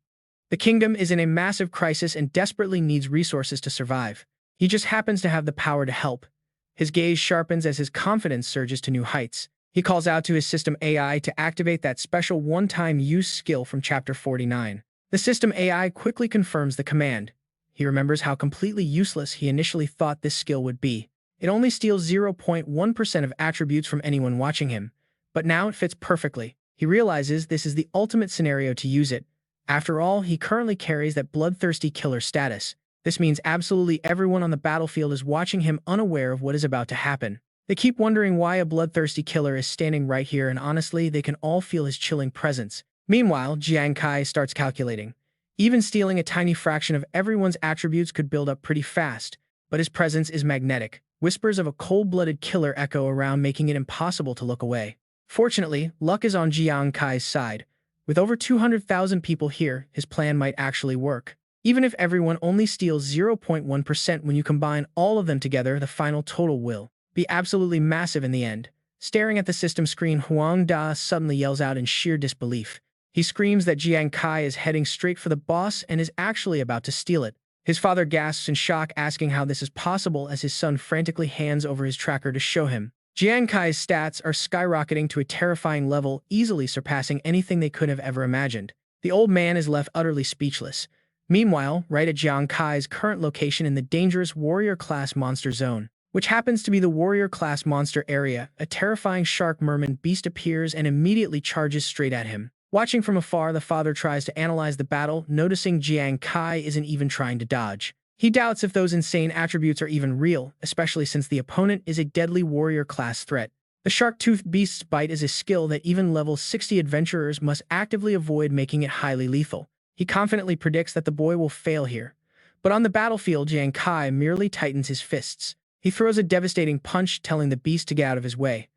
The kingdom is in a massive crisis and desperately needs resources to survive. He just happens to have the power to help. His gaze sharpens as his confidence surges to new heights. He calls out to his system AI to activate that special one-time use skill from Chapter 49. The system AI quickly confirms the command. He remembers how completely useless he initially thought this skill would be. It only steals 0.1% of attributes from anyone watching him, but now it fits perfectly. He realizes this is the ultimate scenario to use it. After all, he currently carries that bloodthirsty killer status. This means absolutely everyone on the battlefield is watching him, unaware of what is about to happen. They keep wondering why a bloodthirsty killer is standing right here, and honestly, they can all feel his chilling presence. Meanwhile, Jiang Kai starts calculating. Even stealing a tiny fraction of everyone's attributes could build up pretty fast, but his presence is magnetic. Whispers of a cold-blooded killer echo around, making it impossible to look away. Fortunately, luck is on Jiang Kai's side. With over 200,000 people here, his plan might actually work. Even if everyone only steals 0.1% when you combine all of them together, the final total will be absolutely massive in the end. Staring at the system screen, Huang Da suddenly yells out in sheer disbelief. He screams that Jiang Kai is heading straight for the boss and is actually about to steal it. His father gasps in shock, asking how this is possible as his son frantically hands over his tracker to show him. Jiang Kai's stats are skyrocketing to a terrifying level, easily surpassing anything they could have ever imagined. The old man is left utterly speechless. Meanwhile, right at Jiang Kai's current location in the dangerous warrior-class monster zone, which happens to be the warrior-class monster area, a terrifying shark merman beast appears and immediately charges straight at him. Watching from afar, the father tries to analyze the battle, noticing Jiang Kai isn't even trying to dodge. He doubts if those insane attributes are even real, especially since the opponent is a deadly warrior-class threat. The shark-toothed beast's bite is a skill that even level 60 adventurers must actively avoid, making it highly lethal. He confidently predicts that the boy will fail here. But on the battlefield, Jiang Kai merely tightens his fists. He throws a devastating punch, telling the beast to get out of his way.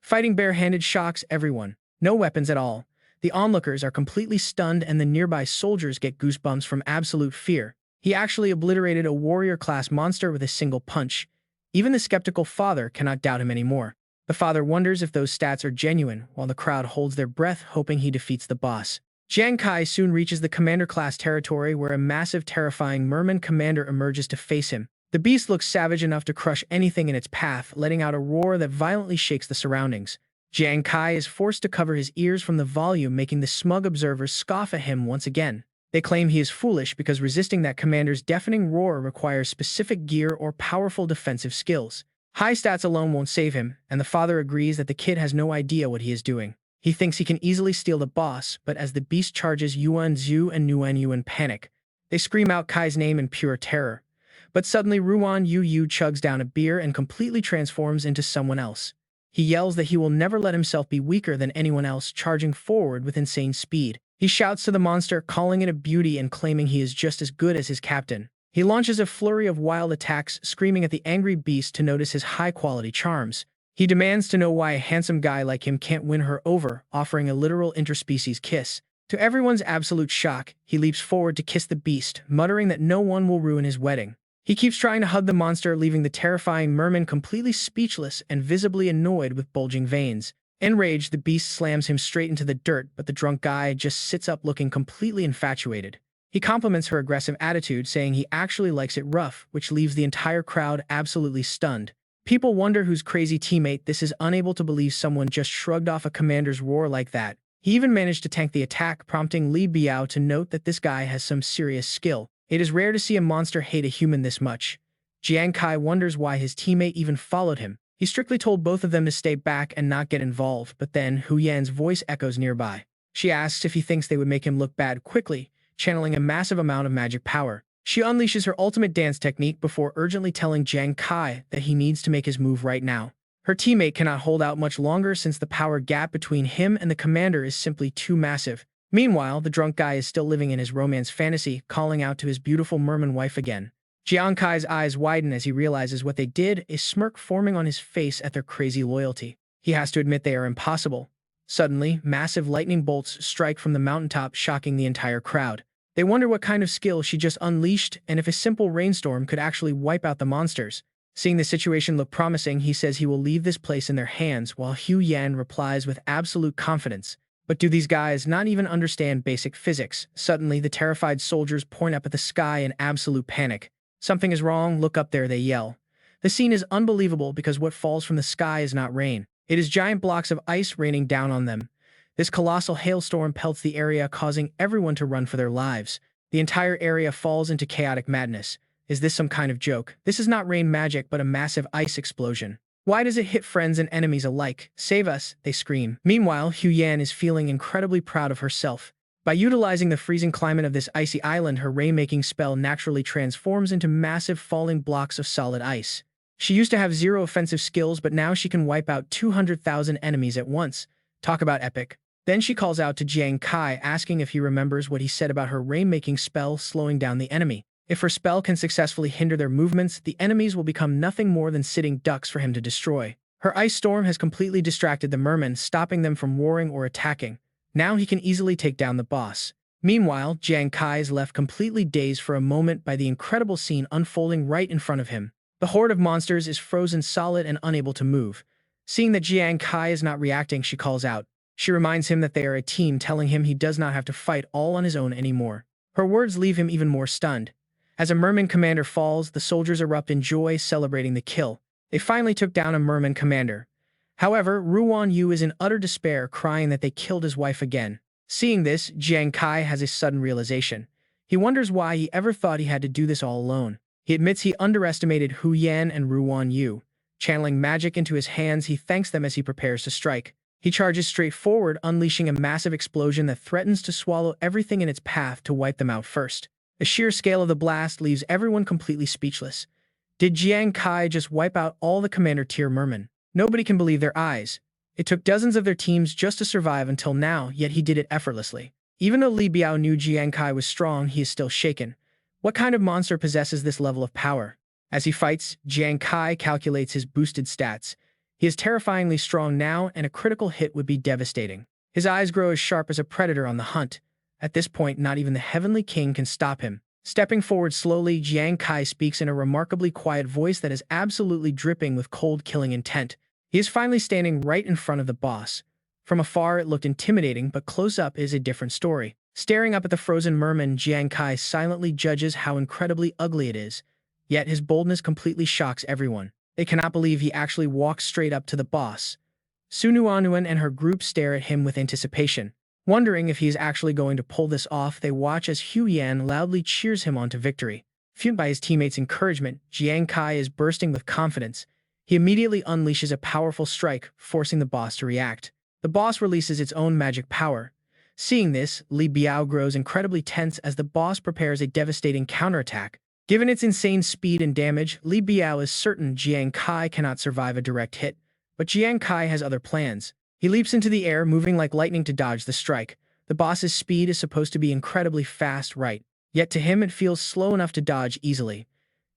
Fighting barehanded shocks everyone. No weapons at all. The onlookers are completely stunned and the nearby soldiers get goosebumps from absolute fear. He actually obliterated a warrior-class monster with a single punch. Even the skeptical father cannot doubt him anymore. The father wonders if those stats are genuine, while the crowd holds their breath, hoping he defeats the boss. Jiang Kai soon reaches the commander-class territory, where a massive, terrifying merman commander emerges to face him. The beast looks savage enough to crush anything in its path, letting out a roar that violently shakes the surroundings. Jiang Kai is forced to cover his ears from the volume, making the smug observers scoff at him once again. They claim he is foolish because resisting that commander's deafening roar requires specific gear or powerful defensive skills. High stats alone won't save him, and the father agrees that the kid has no idea what he is doing. He thinks he can easily steal the boss, but as the beast charges, Yuan Zhu and Nguyen Yuan panic. They scream out Kai's name in pure terror. But suddenly Ruan Yu chugs down a beer and completely transforms into someone else. He yells that he will never let himself be weaker than anyone else, charging forward with insane speed. He shouts to the monster, calling it a beauty and claiming he is just as good as his captain. He launches a flurry of wild attacks, screaming at the angry beast to notice his high-quality charms. He demands to know why a handsome guy like him can't win her over, offering a literal interspecies kiss. To everyone's absolute shock, he leaps forward to kiss the beast, muttering that no one will ruin his wedding. He keeps trying to hug the monster, leaving the terrifying merman completely speechless and visibly annoyed with bulging veins. Enraged, the beast slams him straight into the dirt, but the drunk guy just sits up looking completely infatuated. He compliments her aggressive attitude, saying he actually likes it rough, which leaves the entire crowd absolutely stunned. People wonder whose crazy teammate this is, unable to believe someone just shrugged off a commander's roar like that. He even managed to tank the attack, prompting Li Biao to note that this guy has some serious skill. It is rare to see a monster hate a human this much. Jiang Kai wonders why his teammate even followed him. He strictly told both of them to stay back and not get involved, but then Hu Yan's voice echoes nearby. She asks if he thinks they would make him look bad quickly, channeling a massive amount of magic power. She unleashes her ultimate dance technique before urgently telling Jiang Kai that he needs to make his move right now. Her teammate cannot hold out much longer since the power gap between him and the commander is simply too massive. Meanwhile, the drunk guy is still living in his romance fantasy, calling out to his beautiful merman wife again. Jiang Kai's eyes widen as he realizes what they did, a smirk forming on his face at their crazy loyalty. He has to admit they are impossible. Suddenly, massive lightning bolts strike from the mountaintop, shocking the entire crowd. They wonder what kind of skill she just unleashed and if a simple rainstorm could actually wipe out the monsters. Seeing the situation look promising, he says he will leave this place in their hands, while Hu Yan replies with absolute confidence. But do these guys not even understand basic physics? Suddenly, the terrified soldiers point up at the sky in absolute panic. Something is wrong, look up there, they yell. The scene is unbelievable because what falls from the sky is not rain. It is giant blocks of ice raining down on them. This colossal hailstorm pelts the area, causing everyone to run for their lives. The entire area falls into chaotic madness. Is this some kind of joke? This is not rain magic, but a massive ice explosion. Why does it hit friends and enemies alike? Save us, they scream. Meanwhile, Hu Yan is feeling incredibly proud of herself. By utilizing the freezing climate of this icy island, her rainmaking spell naturally transforms into massive falling blocks of solid ice. She used to have zero offensive skills, but now she can wipe out 200,000 enemies at once. Talk about epic. Then she calls out to Jiang Kai, asking if he remembers what he said about her rainmaking spell slowing down the enemy. If her spell can successfully hinder their movements, the enemies will become nothing more than sitting ducks for him to destroy. Her ice storm has completely distracted the mermen, stopping them from roaring or attacking. Now he can easily take down the boss. Meanwhile, Jiang Kai is left completely dazed for a moment by the incredible scene unfolding right in front of him. The horde of monsters is frozen solid and unable to move. Seeing that Jiang Kai is not reacting, she calls out, She reminds him that they are a team, telling him he does not have to fight all on his own anymore. Her words leave him even more stunned. As a merman commander falls, the soldiers erupt in joy, celebrating the kill. They finally took down a merman commander. However, Ruan Yu is in utter despair, crying that they killed his wife again. Seeing this, Jiang Kai has a sudden realization. He wonders why he ever thought he had to do this all alone. He admits he underestimated Hu Yan and Ruan Yu. Channeling magic into his hands, he thanks them as he prepares to strike. He charges straight forward, unleashing a massive explosion that threatens to swallow everything in its path to wipe them out first. The sheer scale of the blast leaves everyone completely speechless. Did Jiang Kai just wipe out all the commander-tier mermen? Nobody can believe their eyes. It took dozens of their teams just to survive until now, yet he did it effortlessly. Even though Li Biao knew Jiang Kai was strong, he is still shaken. What kind of monster possesses this level of power? As he fights, Jiang Kai calculates his boosted stats. He is terrifyingly strong now, and a critical hit would be devastating. His eyes grow as sharp as a predator on the hunt. At this point, not even the Heavenly King can stop him. Stepping forward slowly, Jiang Kai speaks in a remarkably quiet voice that is absolutely dripping with cold, killing intent. He is finally standing right in front of the boss. From afar, it looked intimidating, but close up is a different story. Staring up at the frozen merman, Jiang Kai silently judges how incredibly ugly it is. Yet his boldness completely shocks everyone. They cannot believe he actually walks straight up to the boss. Su Nuanuan and her group stare at him with anticipation. Wondering if he is actually going to pull this off, they watch as Hu Yan loudly cheers him on to victory. Fueled by his teammates' encouragement, Jiang Kai is bursting with confidence. He immediately unleashes a powerful strike, forcing the boss to react. The boss releases its own magic power. Seeing this, Li Biao grows incredibly tense as the boss prepares a devastating counterattack. Given its insane speed and damage, Li Biao is certain Jiang Kai cannot survive a direct hit. But Jiang Kai has other plans. He leaps into the air, moving like lightning to dodge the strike. The boss's speed is supposed to be incredibly fast, right? Yet to him it feels slow enough to dodge easily.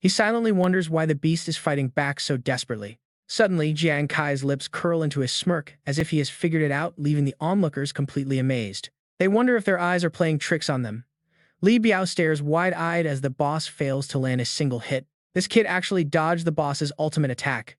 He silently wonders why the beast is fighting back so desperately. Suddenly, Jiang Kai's lips curl into a smirk, as if he has figured it out, leaving the onlookers completely amazed. They wonder if their eyes are playing tricks on them. Li Biao stares wide-eyed as the boss fails to land a single hit. This kid actually dodged the boss's ultimate attack.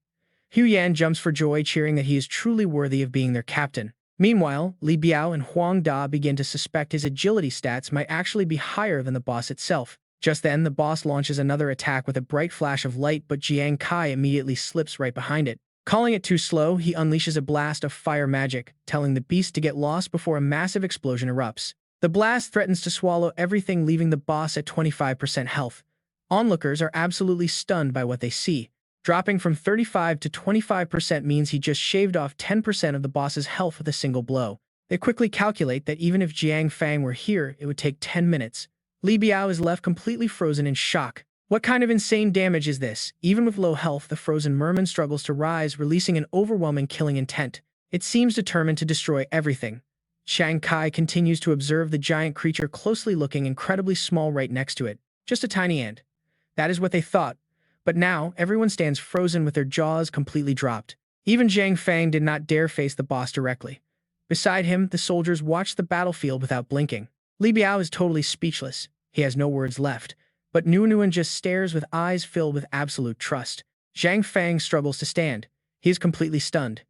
Hu Yan jumps for joy, cheering that he is truly worthy of being their captain. Meanwhile, Li Biao and Huang Da begin to suspect his agility stats might actually be higher than the boss itself. Just then, the boss launches another attack with a bright flash of light, but Jiang Kai immediately slips right behind it. Calling it too slow, he unleashes a blast of fire magic, telling the beast to get lost before a massive explosion erupts. The blast threatens to swallow everything, leaving the boss at 25% health. Onlookers are absolutely stunned by what they see. Dropping from 35 to 25% means he just shaved off 10% of the boss's health with a single blow. They quickly calculate that even if Jiang Fang were here, it would take 10 minutes. Li Biao is left completely frozen in shock. What kind of insane damage is this? Even with low health, the frozen merman struggles to rise, releasing an overwhelming killing intent. It seems determined to destroy everything. Jiang Kai continues to observe the giant creature, closely, looking incredibly small right next to it. Just a tiny ant. That is what they thought. But now, everyone stands frozen with their jaws completely dropped. Even Jiang Fang did not dare face the boss directly. Beside him, the soldiers watch the battlefield without blinking. Li Biao is totally speechless. He has no words left. But Nuan just stares with eyes filled with absolute trust. Jiang Fang struggles to stand. He is completely stunned.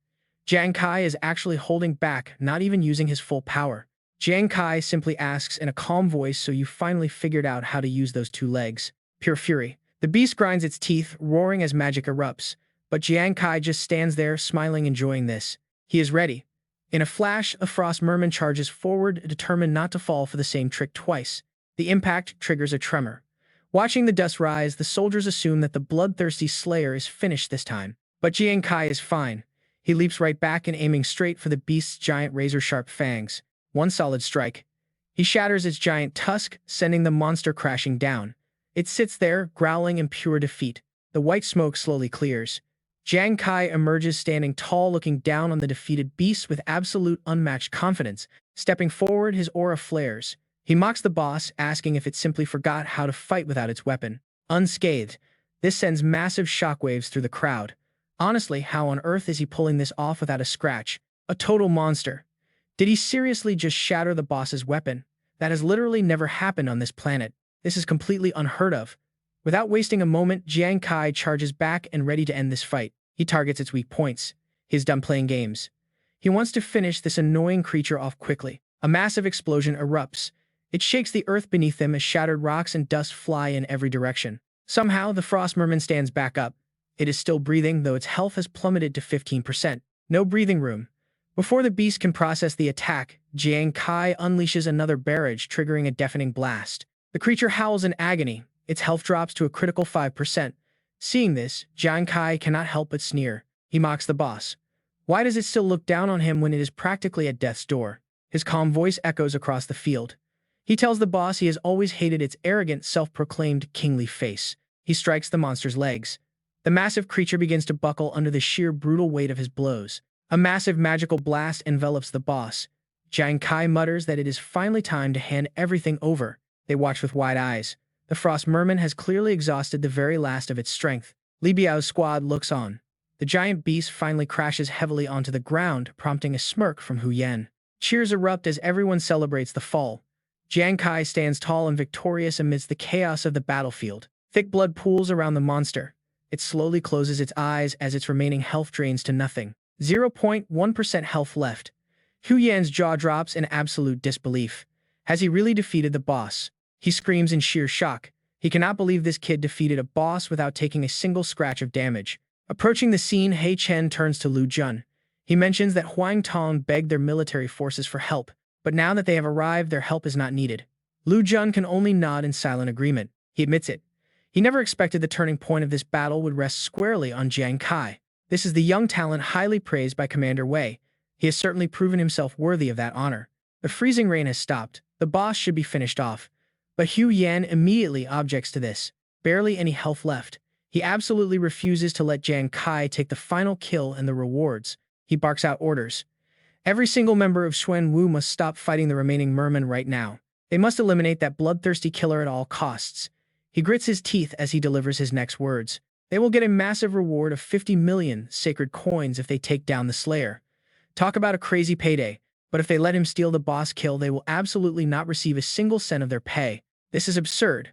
Jiang Kai is actually holding back, not even using his full power. Jiang Kai simply asks in a calm voice, "So you finally figured out how to use those two legs?" Pure fury. The beast grinds its teeth, roaring as magic erupts. But Jiang Kai just stands there, smiling, enjoying this. He is ready. In a flash, a frost merman charges forward, determined not to fall for the same trick twice. The impact triggers a tremor. Watching the dust rise, the soldiers assume that the bloodthirsty slayer is finished this time. But Jiang Kai is fine. He leaps right back and aiming straight for the beast's giant razor-sharp fangs. One solid strike. He shatters its giant tusk, sending the monster crashing down. It sits there, growling in pure defeat. The white smoke slowly clears. Jiang Kai emerges standing tall, looking down on the defeated beast with absolute unmatched confidence. Stepping forward, his aura flares. He mocks the boss, asking if it simply forgot how to fight without its weapon. Unscathed, this sends massive shockwaves through the crowd. Honestly, how on earth is he pulling this off without a scratch? A total monster. Did he seriously just shatter the boss's weapon? That has literally never happened on this planet. This is completely unheard of. Without wasting a moment, Jiang Kai charges back and ready to end this fight. He targets its weak points. He is done playing games. He wants to finish this annoying creature off quickly. A massive explosion erupts. It shakes the earth beneath them as shattered rocks and dust fly in every direction. Somehow, the frost merman stands back up. It is still breathing, though its health has plummeted to 15%. No breathing room. Before the beast can process the attack, Jiang Kai unleashes another barrage, triggering a deafening blast. The creature howls in agony. Its health drops to a critical 5%. Seeing this, Jiang Kai cannot help but sneer. He mocks the boss. Why does it still look down on him when it is practically at death's door? His calm voice echoes across the field. He tells the boss he has always hated its arrogant, self-proclaimed kingly face. He strikes the monster's legs. The massive creature begins to buckle under the sheer brutal weight of his blows. A massive magical blast envelops the boss. Jiang Kai mutters that it is finally time to hand everything over. They watch with wide eyes. The frost merman has clearly exhausted the very last of its strength. Li Biao's squad looks on. The giant beast finally crashes heavily onto the ground, prompting a smirk from Hu Yan. Cheers erupt as everyone celebrates the fall. Jiang Kai stands tall and victorious amidst the chaos of the battlefield. Thick blood pools around the monster. It slowly closes its eyes as its remaining health drains to nothing. 0.1% health left. Hu Yan's jaw drops in absolute disbelief. Has he really defeated the boss? He screams in sheer shock. He cannot believe this kid defeated a boss without taking a single scratch of damage. Approaching the scene, He Chen turns to Lu Jun. He mentions that Huang Tong begged their military forces for help, but now that they have arrived, their help is not needed. Lu Jun can only nod in silent agreement. He admits it. He never expected the turning point of this battle would rest squarely on Jiang Kai. This is the young talent highly praised by Commander Wei. He has certainly proven himself worthy of that honor. The freezing rain has stopped. The boss should be finished off. But Hu Yan immediately objects to this. Barely any health left. He absolutely refuses to let Jiang Kai take the final kill and the rewards. He barks out orders. Every single member of Xuan Wu must stop fighting the remaining mermen right now. They must eliminate that bloodthirsty killer at all costs. He grits his teeth as he delivers his next words. They will get a massive reward of 50 million sacred coins if they take down the Slayer. Talk about a crazy payday, but if they let him steal the boss kill, they will absolutely not receive a single cent of their pay. This is absurd.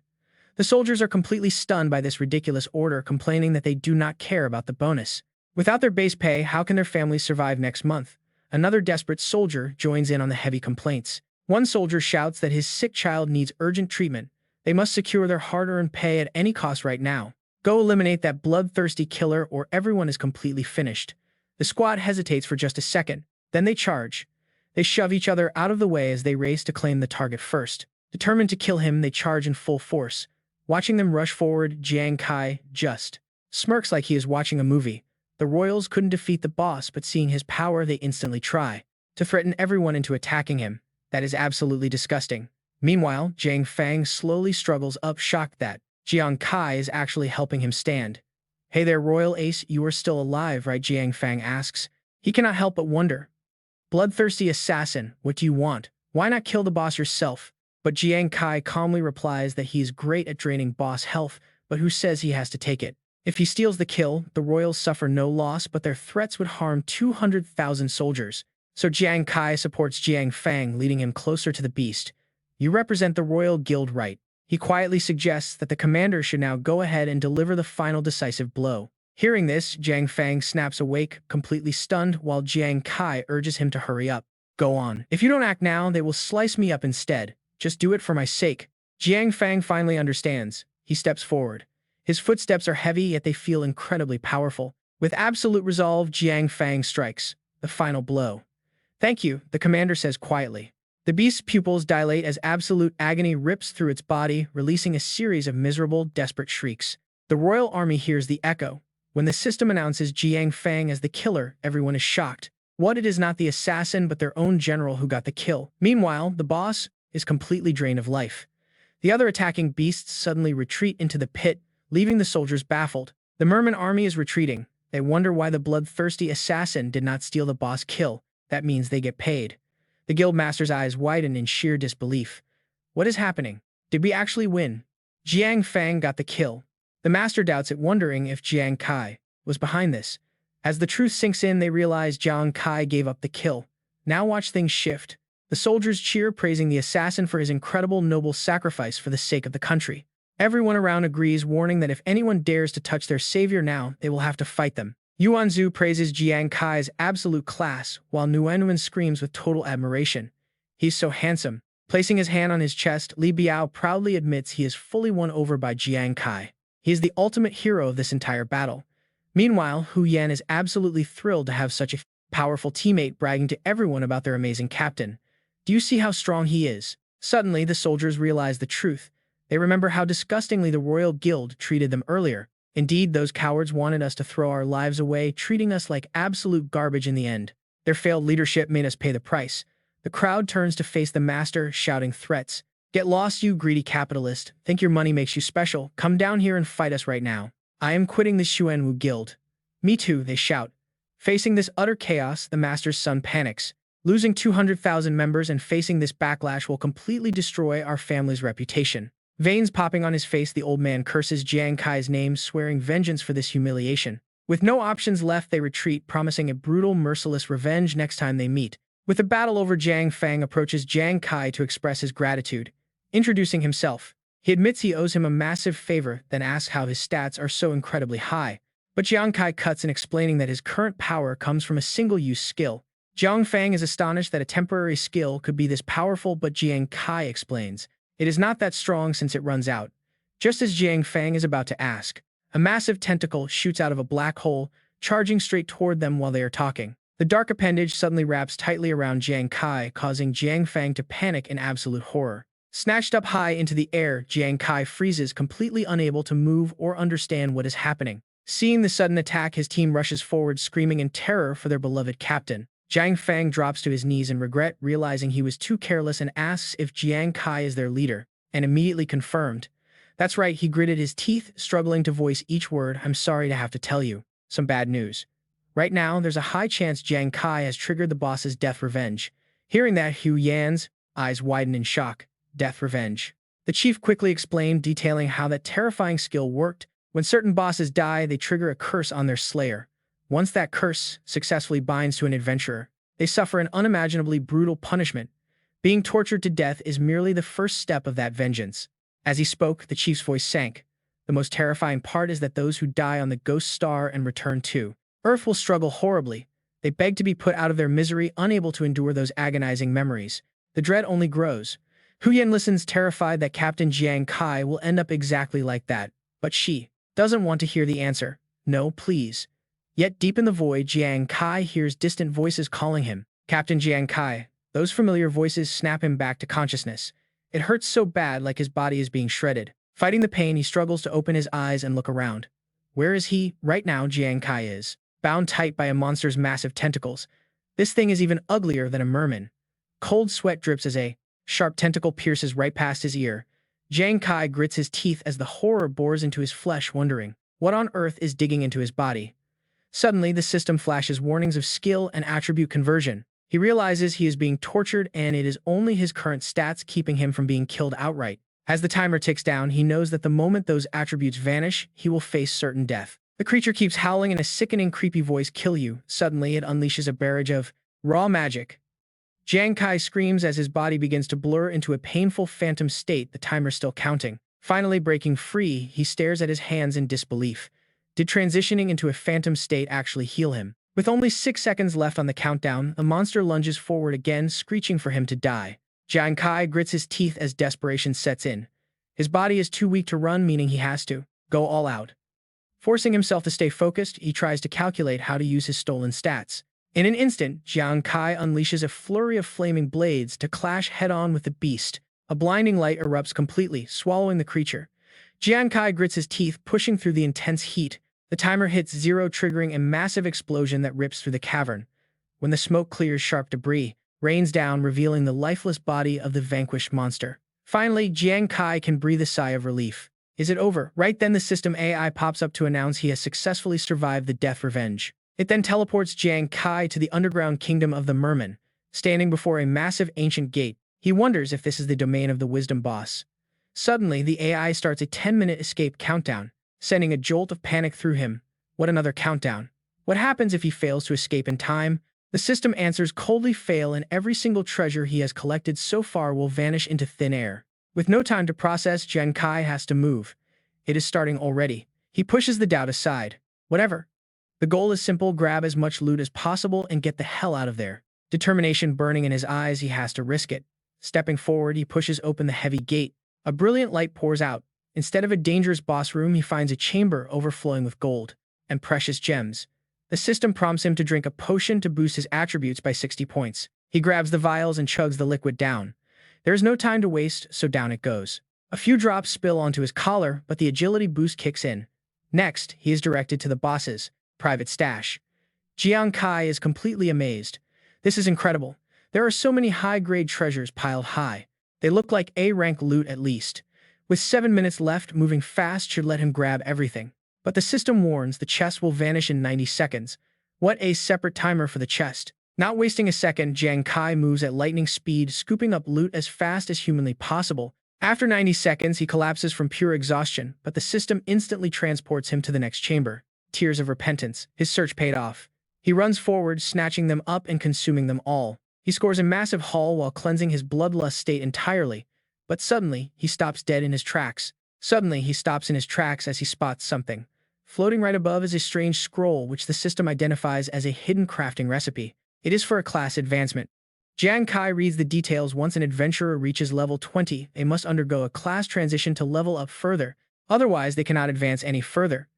The soldiers are completely stunned by this ridiculous order, complaining that they do not care about the bonus. Without their base pay, how can their families survive next month? Another desperate soldier joins in on the heavy complaints. One soldier shouts that his sick child needs urgent treatment. They must secure their hard-earned pay at any cost right now. Go eliminate that bloodthirsty killer or everyone is completely finished. The squad hesitates for just a second. Then they charge. They shove each other out of the way as they race to claim the target first. Determined to kill him, they charge in full force. Watching them rush forward, Jiang Kai just smirks like he is watching a movie. The royals couldn't defeat the boss, but seeing his power, they instantly try to threaten everyone into attacking him. That is absolutely disgusting. Meanwhile, Jiang Fang slowly struggles up, shocked that Jiang Kai is actually helping him stand. Hey there, Royal Ace, you are still alive, right? Jiang Fang asks. He cannot help but wonder. Bloodthirsty assassin, what do you want? Why not kill the boss yourself? But Jiang Kai calmly replies that he is great at draining boss health, but who says he has to take it? If he steals the kill, the royals suffer no loss, but their threats would harm 200,000 soldiers. So Jiang Kai supports Jiang Fang, leading him closer to the beast. You represent the royal guild, right? He quietly suggests that the commander should now go ahead and deliver the final decisive blow. Hearing this, Jiang Fang snaps awake, completely stunned, while Jiang Kai urges him to hurry up. Go on. If you don't act now, they will slice me up instead. Just do it for my sake. Jiang Fang finally understands. He steps forward. His footsteps are heavy, yet they feel incredibly powerful. With absolute resolve, Jiang Fang strikes. The final blow. Thank you, the commander says quietly. The beast's pupils dilate as absolute agony rips through its body, releasing a series of miserable, desperate shrieks. The royal army hears the echo. When the system announces Jiang Fang as the killer, everyone is shocked. What, it is not the assassin but their own general who got the kill. Meanwhile, the boss is completely drained of life. The other attacking beasts suddenly retreat into the pit, leaving the soldiers baffled. The merman army is retreating. They wonder why the bloodthirsty assassin did not steal the boss kill. That means they get paid. The guildmaster's eyes widen in sheer disbelief. What is happening? Did we actually win? Jiang Fang got the kill. The master doubts it, wondering if Jiang Kai was behind this. As the truth sinks in, they realize Jiang Kai gave up the kill. Now watch things shift. The soldiers cheer, praising the assassin for his incredible, noble sacrifice for the sake of the country. Everyone around agrees, warning that if anyone dares to touch their savior now, they will have to fight them. Yuanzhu praises Jiang Kai's absolute class, while Nguyen screams with total admiration. He's so handsome. Placing his hand on his chest, Li Biao proudly admits he is fully won over by Jiang Kai. He is the ultimate hero of this entire battle. Meanwhile, Hu Yan is absolutely thrilled to have such a powerful teammate bragging to everyone about their amazing captain. Do you see how strong he is? Suddenly, the soldiers realize the truth. They remember how disgustingly the Royal Guild treated them earlier. Indeed, those cowards wanted us to throw our lives away, treating us like absolute garbage in the end. Their failed leadership made us pay the price. The crowd turns to face the master, shouting threats. Get lost, you greedy capitalist. Think your money makes you special. Come down here and fight us right now. I am quitting the Xuanwu Guild. Me too, they shout. Facing this utter chaos, the master's son panics. Losing 200,000 members and facing this backlash will completely destroy our family's reputation. Veins popping on his face, the old man curses Jiang Kai's name, swearing vengeance for this humiliation. With no options left, they retreat, promising a brutal, merciless revenge next time they meet. With the battle over, Jiang Fang approaches Jiang Kai to express his gratitude. Introducing himself, he admits he owes him a massive favor, then asks how his stats are so incredibly high. But Jiang Kai cuts in, explaining that his current power comes from a single-use skill. Jiang Fang is astonished that a temporary skill could be this powerful, but Jiang Kai explains, it is not that strong since it runs out. Just as Jiang Fang is about to ask, a massive tentacle shoots out of a black hole, charging straight toward them while they are talking. The dark appendage suddenly wraps tightly around Jiang Kai, causing Jiang Fang to panic in absolute horror. Snatched up high into the air, Jiang Kai freezes, completely unable to move or understand what is happening. Seeing the sudden attack, his team rushes forward, screaming in terror for their beloved captain. Jiang Fang drops to his knees in regret, realizing he was too careless, and asks if Jiang Kai is their leader, and immediately confirmed. That's right, he gritted his teeth, struggling to voice each word. I'm sorry to have to tell you. Some bad news. Right now, there's a high chance Jiang Kai has triggered the boss's death revenge. Hearing that, Hu Yan's eyes widen in shock. Death revenge. The chief quickly explained, detailing how that terrifying skill worked. When certain bosses die, they trigger a curse on their slayer. Once that curse successfully binds to an adventurer, they suffer an unimaginably brutal punishment. Being tortured to death is merely the first step of that vengeance. As he spoke, the chief's voice sank. The most terrifying part is that those who die on the Ghost Star and return to Earth will struggle horribly. They beg to be put out of their misery, unable to endure those agonizing memories. The dread only grows. Hu Yan listens, terrified that Captain Jiang Kai will end up exactly like that. But she doesn't want to hear the answer. No, please. Yet deep in the void, Jiang Kai hears distant voices calling him. Captain Jiang Kai. Those familiar voices snap him back to consciousness. It hurts so bad, like his body is being shredded. Fighting the pain, he struggles to open his eyes and look around. Where is he? Right now, Jiang Kai is bound tight by a monster's massive tentacles. This thing is even uglier than a merman. Cold sweat drips as a sharp tentacle pierces right past his ear. Jiang Kai grits his teeth as the horror bores into his flesh, wondering what on earth is digging into his body. Suddenly, the system flashes warnings of skill and attribute conversion. He realizes he is being tortured, and it is only his current stats keeping him from being killed outright. As the timer ticks down, he knows that the moment those attributes vanish, he will face certain death. The creature keeps howling in a sickening, creepy voice, "Kill you." Suddenly, it unleashes a barrage of raw magic. Jiang Kai screams as his body begins to blur into a painful phantom state, the timer still counting. Finally breaking free, he stares at his hands in disbelief. Did transitioning into a phantom state actually heal him? With only 6 seconds left on the countdown, the monster lunges forward again, screeching for him to die. Jiang Kai grits his teeth as desperation sets in. His body is too weak to run, meaning he has to go all out. Forcing himself to stay focused, he tries to calculate how to use his stolen stats. In an instant, Jiang Kai unleashes a flurry of flaming blades to clash head-on with the beast. A blinding light erupts completely, swallowing the creature. Jiang Kai grits his teeth, pushing through the intense heat. The timer hits 0, triggering a massive explosion that rips through the cavern. When the smoke clears, sharp debris rains down, revealing the lifeless body of the vanquished monster. Finally, Jiang Kai can breathe a sigh of relief. Is it over? Right then, the system AI pops up to announce he has successfully survived the death revenge. It then teleports Jiang Kai to the underground kingdom of the merman. Standing before a massive ancient gate, he wonders if this is the domain of the wisdom boss. Suddenly, the AI starts a 10-minute escape countdown, sending a jolt of panic through him. What another countdown? What happens if he fails to escape in time? The system answers coldly, fail, and every single treasure he has collected so far will vanish into thin air. With no time to process, Jiang Kai has to move. It is starting already. He pushes the doubt aside. Whatever. The goal is simple: grab as much loot as possible and get the hell out of there. Determination burning in his eyes, he has to risk it. Stepping forward, he pushes open the heavy gate. A brilliant light pours out. Instead of a dangerous boss room, he finds a chamber overflowing with gold and precious gems. The system prompts him to drink a potion to boost his attributes by 60 points. He grabs the vials and chugs the liquid down. There is no time to waste, so down it goes. A few drops spill onto his collar, but the agility boost kicks in. Next, he is directed to the boss's private stash. Jiang Kai is completely amazed. This is incredible. There are so many high-grade treasures piled high. They look like A-rank loot at least. With 7 minutes left, moving fast should let him grab everything. But the system warns the chest will vanish in 90 seconds. What a separate timer for the chest. Not wasting a second, Jiang Kai moves at lightning speed, scooping up loot as fast as humanly possible. After 90 seconds, he collapses from pure exhaustion, but the system instantly transports him to the next chamber. Tears of repentance. His search paid off. He runs forward, snatching them up and consuming them all. He scores a massive haul while cleansing his bloodlust state entirely. But suddenly, he stops dead in his tracks. As he spots something. Floating right above is a strange scroll which the system identifies as a hidden crafting recipe. It is for a class advancement. Jiang Kai reads the details. Once an adventurer reaches level 20, they must undergo a class transition to level up further. Otherwise, they cannot advance any further.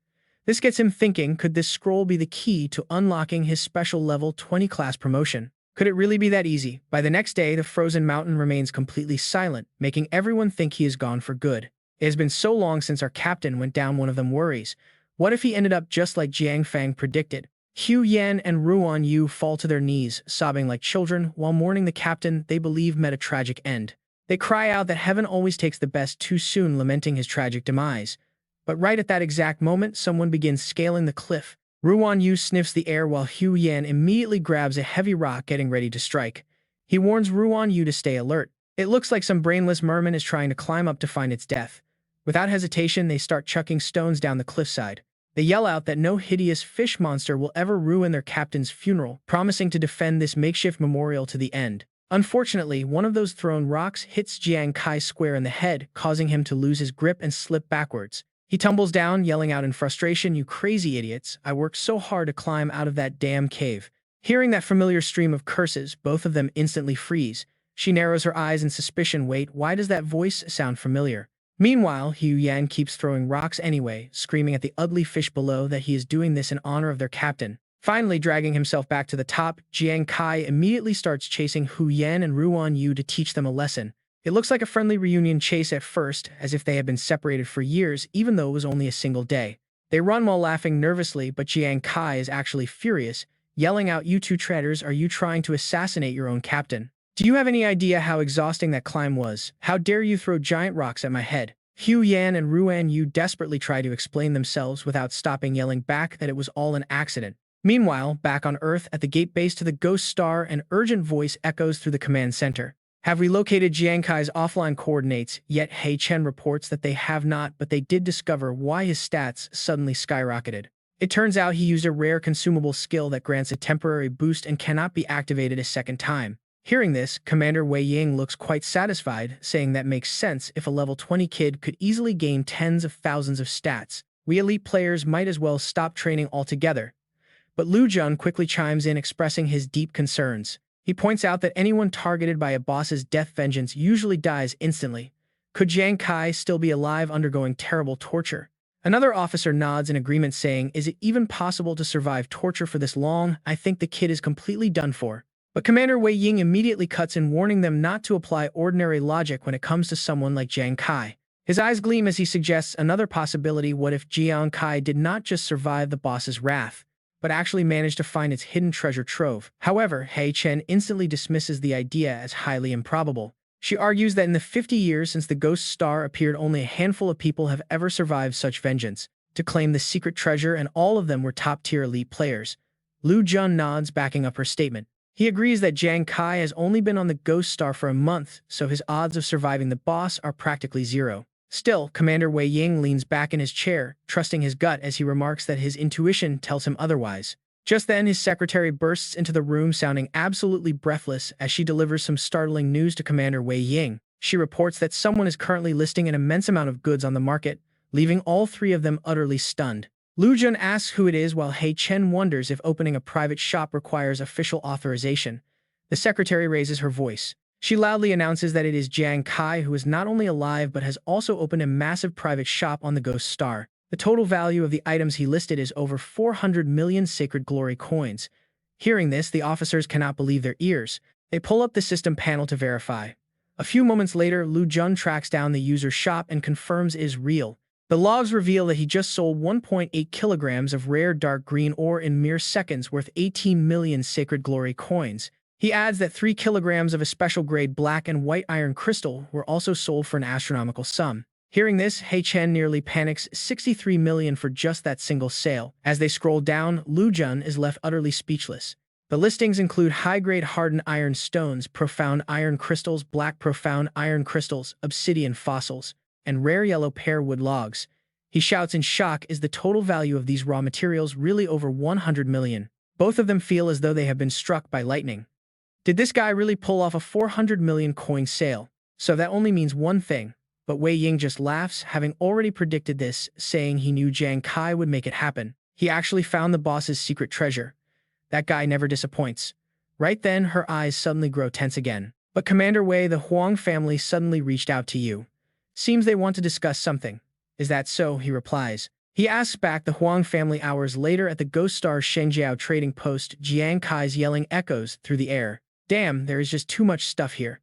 This gets him thinking, could this scroll be the key to unlocking his special level 20 class promotion? Could it really be that easy? By the next day, the frozen mountain remains completely silent, making everyone think he is gone for good. It has been so long since our captain went down, one of them worries. What if he ended up just like Jiang Fang predicted? Hu Yan and Ruan Yu fall to their knees, sobbing like children, while mourning the captain they believe met a tragic end. They cry out that heaven always takes the best too soon, lamenting his tragic demise. But right at that exact moment, someone begins scaling the cliff. Ruan Yu sniffs the air while Hu Yan immediately grabs a heavy rock, getting ready to strike. He warns Ruan Yu to stay alert. It looks like some brainless merman is trying to climb up to find its death. Without hesitation, they start chucking stones down the cliffside. They yell out that no hideous fish monster will ever ruin their captain's funeral, promising to defend this makeshift memorial to the end. Unfortunately, one of those thrown rocks hits Jiang Kai square in the head, causing him to lose his grip and slip backwards. He tumbles down, yelling out in frustration, "You crazy idiots, I worked so hard to climb out of that damn cave." Hearing that familiar stream of curses, both of them instantly freeze. She narrows her eyes in suspicion. Wait, why does that voice sound familiar? Meanwhile, Hu Yan keeps throwing rocks anyway, screaming at the ugly fish below that he is doing this in honor of their captain. Finally, dragging himself back to the top, Jiang Kai immediately starts chasing Hu Yan and Ruan Yu to teach them a lesson. It looks like a friendly reunion chase at first, as if they had been separated for years, even though it was only a single day. They run while laughing nervously, but Jiang Kai is actually furious, yelling out, "You two traitors, are you trying to assassinate your own captain? Do you have any idea how exhausting that climb was? How dare you throw giant rocks at my head?" Hu Yan and Ruan Yu desperately try to explain themselves without stopping, yelling back that it was all an accident. Meanwhile, back on Earth, at the gate base to the Ghost Star, an urgent voice echoes through the command center. "Have we located Jiang Kai's offline coordinates?" Yet He Chen reports that they have not, but they did discover why his stats suddenly skyrocketed. It turns out he used a rare consumable skill that grants a temporary boost and cannot be activated a second time. Hearing this, Commander Wei Ying looks quite satisfied, saying that makes sense. If a level 20 kid could easily gain tens of thousands of stats, we elite players might as well stop training altogether. But Lu Jun quickly chimes in, expressing his deep concerns. He points out that anyone targeted by a boss's death vengeance usually dies instantly. Could Jiang Kai still be alive, undergoing terrible torture? Another officer nods in agreement, saying, "Is it even possible to survive torture for this long? I think the kid is completely done for." But Commander Wei Ying immediately cuts in, warning them not to apply ordinary logic when it comes to someone like Jiang Kai. His eyes gleam as he suggests another possibility. What if Jiang Kai did not just survive the boss's wrath, but actually managed to find its hidden treasure trove? However, He Chen instantly dismisses the idea as highly improbable. She argues that in the 50 years since the Ghost Star appeared, only a handful of people have ever survived such vengeance to claim the secret treasure, and all of them were top-tier elite players. Lu Jun nods, backing up her statement. He agrees that Jiang Kai has only been on the Ghost Star for a month, so his odds of surviving the boss are practically zero. Still, Commander Wei Ying leans back in his chair, trusting his gut as he remarks that his intuition tells him otherwise. Just then, his secretary bursts into the room, sounding absolutely breathless as she delivers some startling news to Commander Wei Ying. She reports that someone is currently listing an immense amount of goods on the market, leaving all three of them utterly stunned. Lu Jun asks who it is while He Chen wonders if opening a private shop requires official authorization. The secretary raises her voice. She loudly announces that it is Jiang Kai who is not only alive but has also opened a massive private shop on the Ghost Star. The total value of the items he listed is over 400 million Sacred Glory coins. Hearing this, the officers cannot believe their ears. They pull up the system panel to verify. A few moments later, Lu Jun tracks down the user's shop and confirms it is real. The logs reveal that he just sold 1.8 kilograms of rare dark green ore in mere seconds worth 18 million Sacred Glory coins. He adds that 3 kilograms of a special-grade black and white iron crystal were also sold for an astronomical sum. Hearing this, He Chen nearly panics 63 million for just that single sale. As they scroll down, Lu Jun is left utterly speechless. The listings include high-grade hardened iron stones, profound iron crystals, black profound iron crystals, obsidian fossils, and rare yellow pear wood logs. He shouts in shock, is the total value of these raw materials really over 100 million? Both of them feel as though they have been struck by lightning. Did this guy really pull off a 400 million coin sale? So that only means one thing. But Wei Ying just laughs, having already predicted this, saying he knew Jiang Kai would make it happen. He actually found the boss's secret treasure. That guy never disappoints. Right then, her eyes suddenly grow tense again. But Commander Wei, the Huang family suddenly reached out to you. Seems they want to discuss something. Is that so? He replies. He asks back the Huang family hours later at the Ghost Star Shengjiao trading post. Jiang Kai's yelling echoes through the air. Damn, there is just too much stuff here.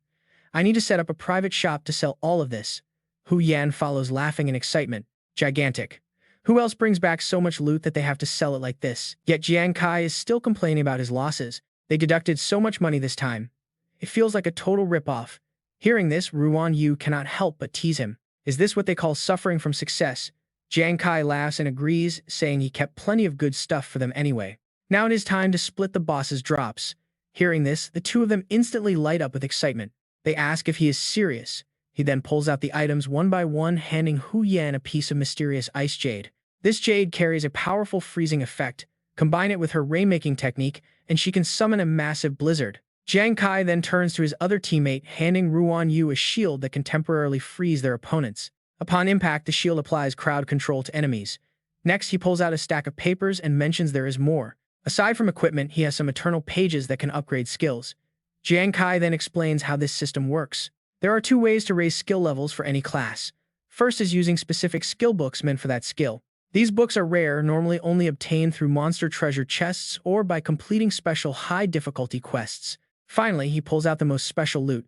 I need to set up a private shop to sell all of this. Hu Yan follows laughing in excitement. Gigantic. Who else brings back so much loot that they have to sell it like this? Yet Jiang Kai is still complaining about his losses. They deducted so much money this time. It feels like a total rip-off. Hearing this, Ruan Yu cannot help but tease him. Is this what they call suffering from success? Jiang Kai laughs and agrees, saying he kept plenty of good stuff for them anyway. Now it is time to split the boss's drops. Hearing this, the two of them instantly light up with excitement. They ask if he is serious. He then pulls out the items one by one, handing Hu Yan a piece of mysterious ice jade. This jade carries a powerful freezing effect. Combine it with her rainmaking technique, and she can summon a massive blizzard. Jiang Kai then turns to his other teammate, handing Ruan Yu a shield that can temporarily freeze their opponents. Upon impact, the shield applies crowd control to enemies. Next, he pulls out a stack of papers and mentions there is more. Aside from equipment, he has some eternal pages that can upgrade skills. Jiang Kai then explains how this system works. There are 2 ways to raise skill levels for any class. First is using specific skill books meant for that skill. These books are rare, normally only obtained through monster treasure chests or by completing special high-difficulty quests. Finally, he pulls out the most special loot.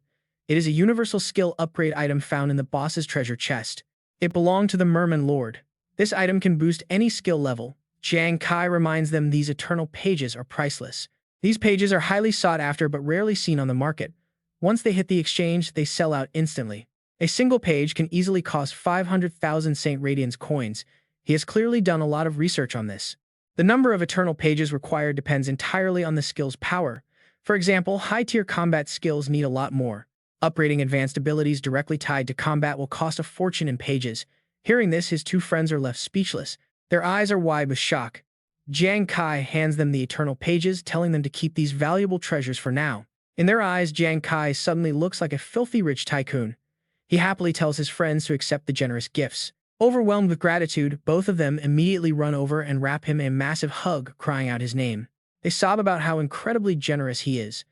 It is a universal skill upgrade item found in the boss's treasure chest. It belonged to the Merman Lord. This item can boost any skill level. Jiang Kai reminds them these eternal pages are priceless. These pages are highly sought after but rarely seen on the market. Once they hit the exchange, they sell out instantly. A single page can easily cost 500,000 Saint Radiance coins. He has clearly done a lot of research on this. The number of eternal pages required depends entirely on the skill's power. For example, high-tier combat skills need a lot more. Upgrading advanced abilities directly tied to combat will cost a fortune in pages. Hearing this, his 2 friends are left speechless. Their eyes are wide with shock. Jiang Kai hands them the eternal pages, telling them to keep these valuable treasures for now. In their eyes, Jiang Kai suddenly looks like a filthy rich tycoon. He happily tells his friends to accept the generous gifts. Overwhelmed with gratitude, both of them immediately run over and wrap him in a massive hug, crying out his name. They sob about how incredibly generous he is.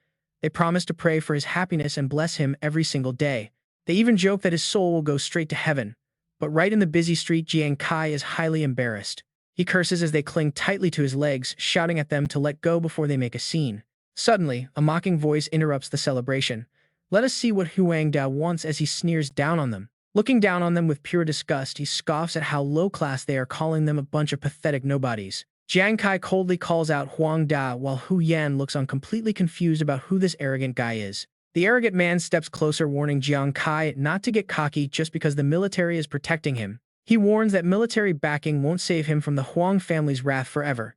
They promise to pray for his happiness and bless him every single day. They even joke that his soul will go straight to heaven. But right in the busy street, Jiang Kai is highly embarrassed. He curses as they cling tightly to his legs, shouting at them to let go before they make a scene. Suddenly, a mocking voice interrupts the celebration. Let us see what Huang Dao wants as he sneers down on them. Looking down on them with pure disgust, he scoffs at how low-class they are, calling them a bunch of pathetic nobodies. Jiang Kai coldly calls out Huang Da while Hu Yan looks on completely confused about who this arrogant guy is. The arrogant man steps closer, warning Jiang Kai not to get cocky just because the military is protecting him. He warns that military backing won't save him from the Huang family's wrath forever.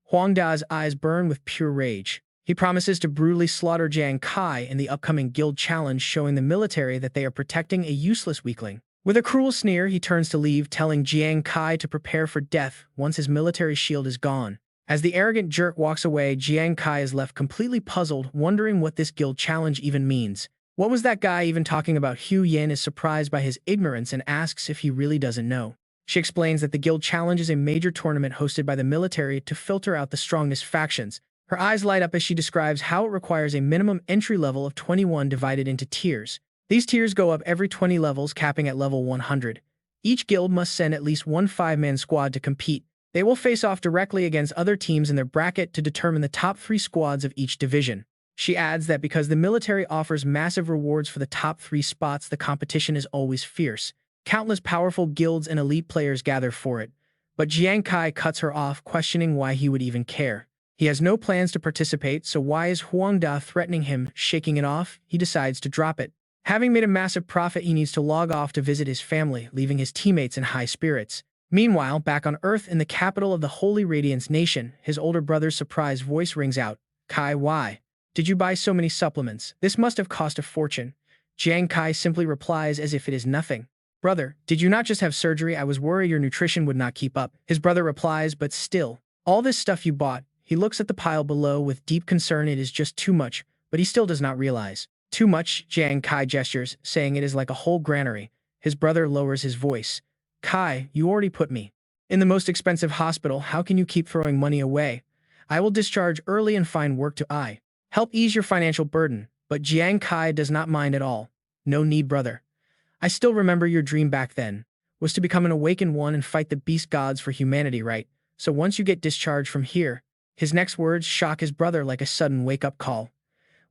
Huang Da's eyes burn with pure rage. He promises to brutally slaughter Jiang Kai in the upcoming guild challenge, showing the military that they are protecting a useless weakling. With a cruel sneer, he turns to leave, telling Jiang Kai to prepare for death once his military shield is gone. As the arrogant jerk walks away, Jiang Kai is left completely puzzled, wondering what this guild challenge even means. What was that guy even talking about? Hu Yan is surprised by his ignorance and asks if he really doesn't know. She explains that the guild challenge is a major tournament hosted by the military to filter out the strongest factions. Her eyes light up as she describes how it requires a minimum entry level of 21 divided into tiers. These tiers go up every 20 levels, capping at level 100. Each guild must send at least one 5-man squad to compete. They will face off directly against other teams in their bracket to determine the top 3 squads of each division. She adds that because the military offers massive rewards for the top 3 spots, the competition is always fierce. Countless powerful guilds and elite players gather for it. But Jiang Kai cuts her off, questioning why he would even care. He has no plans to participate, so why is Huang Da threatening him? Shaking it off, he decides to drop it. Having made a massive profit, he needs to log off to visit his family, leaving his teammates in high spirits. Meanwhile, back on Earth in the capital of the Holy Radiance Nation, his older brother's surprised voice rings out. Kai, why did you buy so many supplements? This must have cost a fortune. Jiang Kai simply replies as if it is nothing. Brother, did you not just have surgery? I was worried your nutrition would not keep up. His brother replies, but still, all this stuff you bought. He looks at the pile below with deep concern. It is just too much, but he still does not realize. Too much, Jiang Kai gestures, saying it is like a whole granary. His brother lowers his voice. Kai, you already put me in the most expensive hospital. How can you keep throwing money away? I will discharge early and find work to help ease your financial burden. But Jiang Kai does not mind at all. No need, brother. I still remember your dream back then was to become an awakened one and fight the beast gods for humanity, right? So once you get discharged from here, his next words shock his brother like a sudden wake-up call.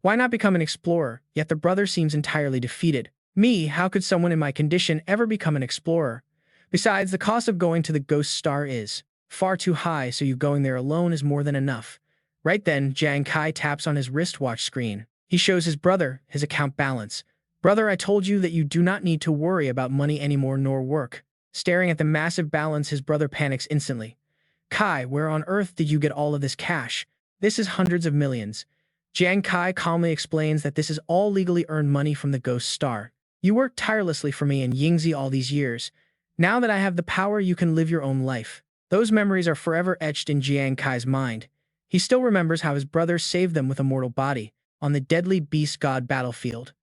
Why not become an explorer? Yet the brother seems entirely defeated. Me, how could someone in my condition ever become an explorer? Besides, the cost of going to the ghost star is far too high, so you going there alone is more than enough. Right then, Jiang Kai taps on his wristwatch screen. He shows his brother his account balance. Brother, I told you that you do not need to worry about money anymore nor work. Staring at the massive balance, his brother panics instantly. Kai, where on earth did you get all of this cash? This is hundreds of millions. Jiang Kai calmly explains that this is all legally earned money from the ghost star. You worked tirelessly for me and Yingzi all these years. Now that I have the power, you can live your own life. Those memories are forever etched in Jiang Kai's mind. He still remembers how his brother saved them with a mortal body on the deadly beast god battlefield.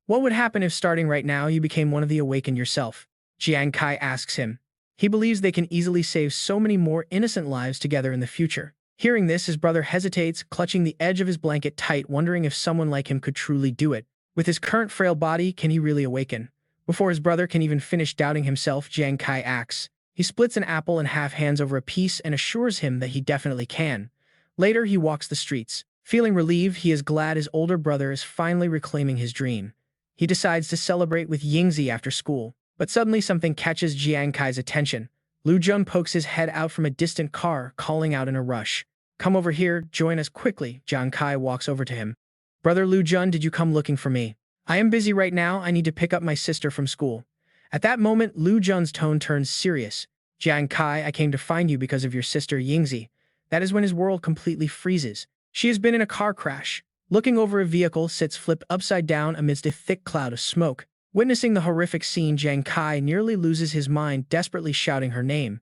What would happen if starting right now you became one of the awakened yourself? Jiang Kai asks him. He believes they can easily save so many more innocent lives together in the future. Hearing this, his brother hesitates, clutching the edge of his blanket tight, wondering if someone like him could truly do it. With his current frail body, can he really awaken? Before his brother can even finish doubting himself, Jiang Kai acts. He splits an apple in half, hands over a piece, and assures him that he definitely can. Later, he walks the streets. Feeling relieved, he is glad his older brother is finally reclaiming his dream. He decides to celebrate with Yingzi after school. But suddenly something catches Jiang Kai's attention. Lu Jun pokes his head out from a distant car, calling out in a rush. Come over here, join us quickly. Jiang Kai walks over to him. Brother Lu Jun, did you come looking for me? I am busy right now. I need to pick up my sister from school. At that moment, Lu Jun's tone turns serious. Jiang Kai, I came to find you because of your sister Yingzi. That is when his world completely freezes. She has been in a car crash. Looking over, a vehicle sits flipped upside down amidst a thick cloud of smoke. Witnessing the horrific scene, Jiang Kai nearly loses his mind, desperately shouting her name.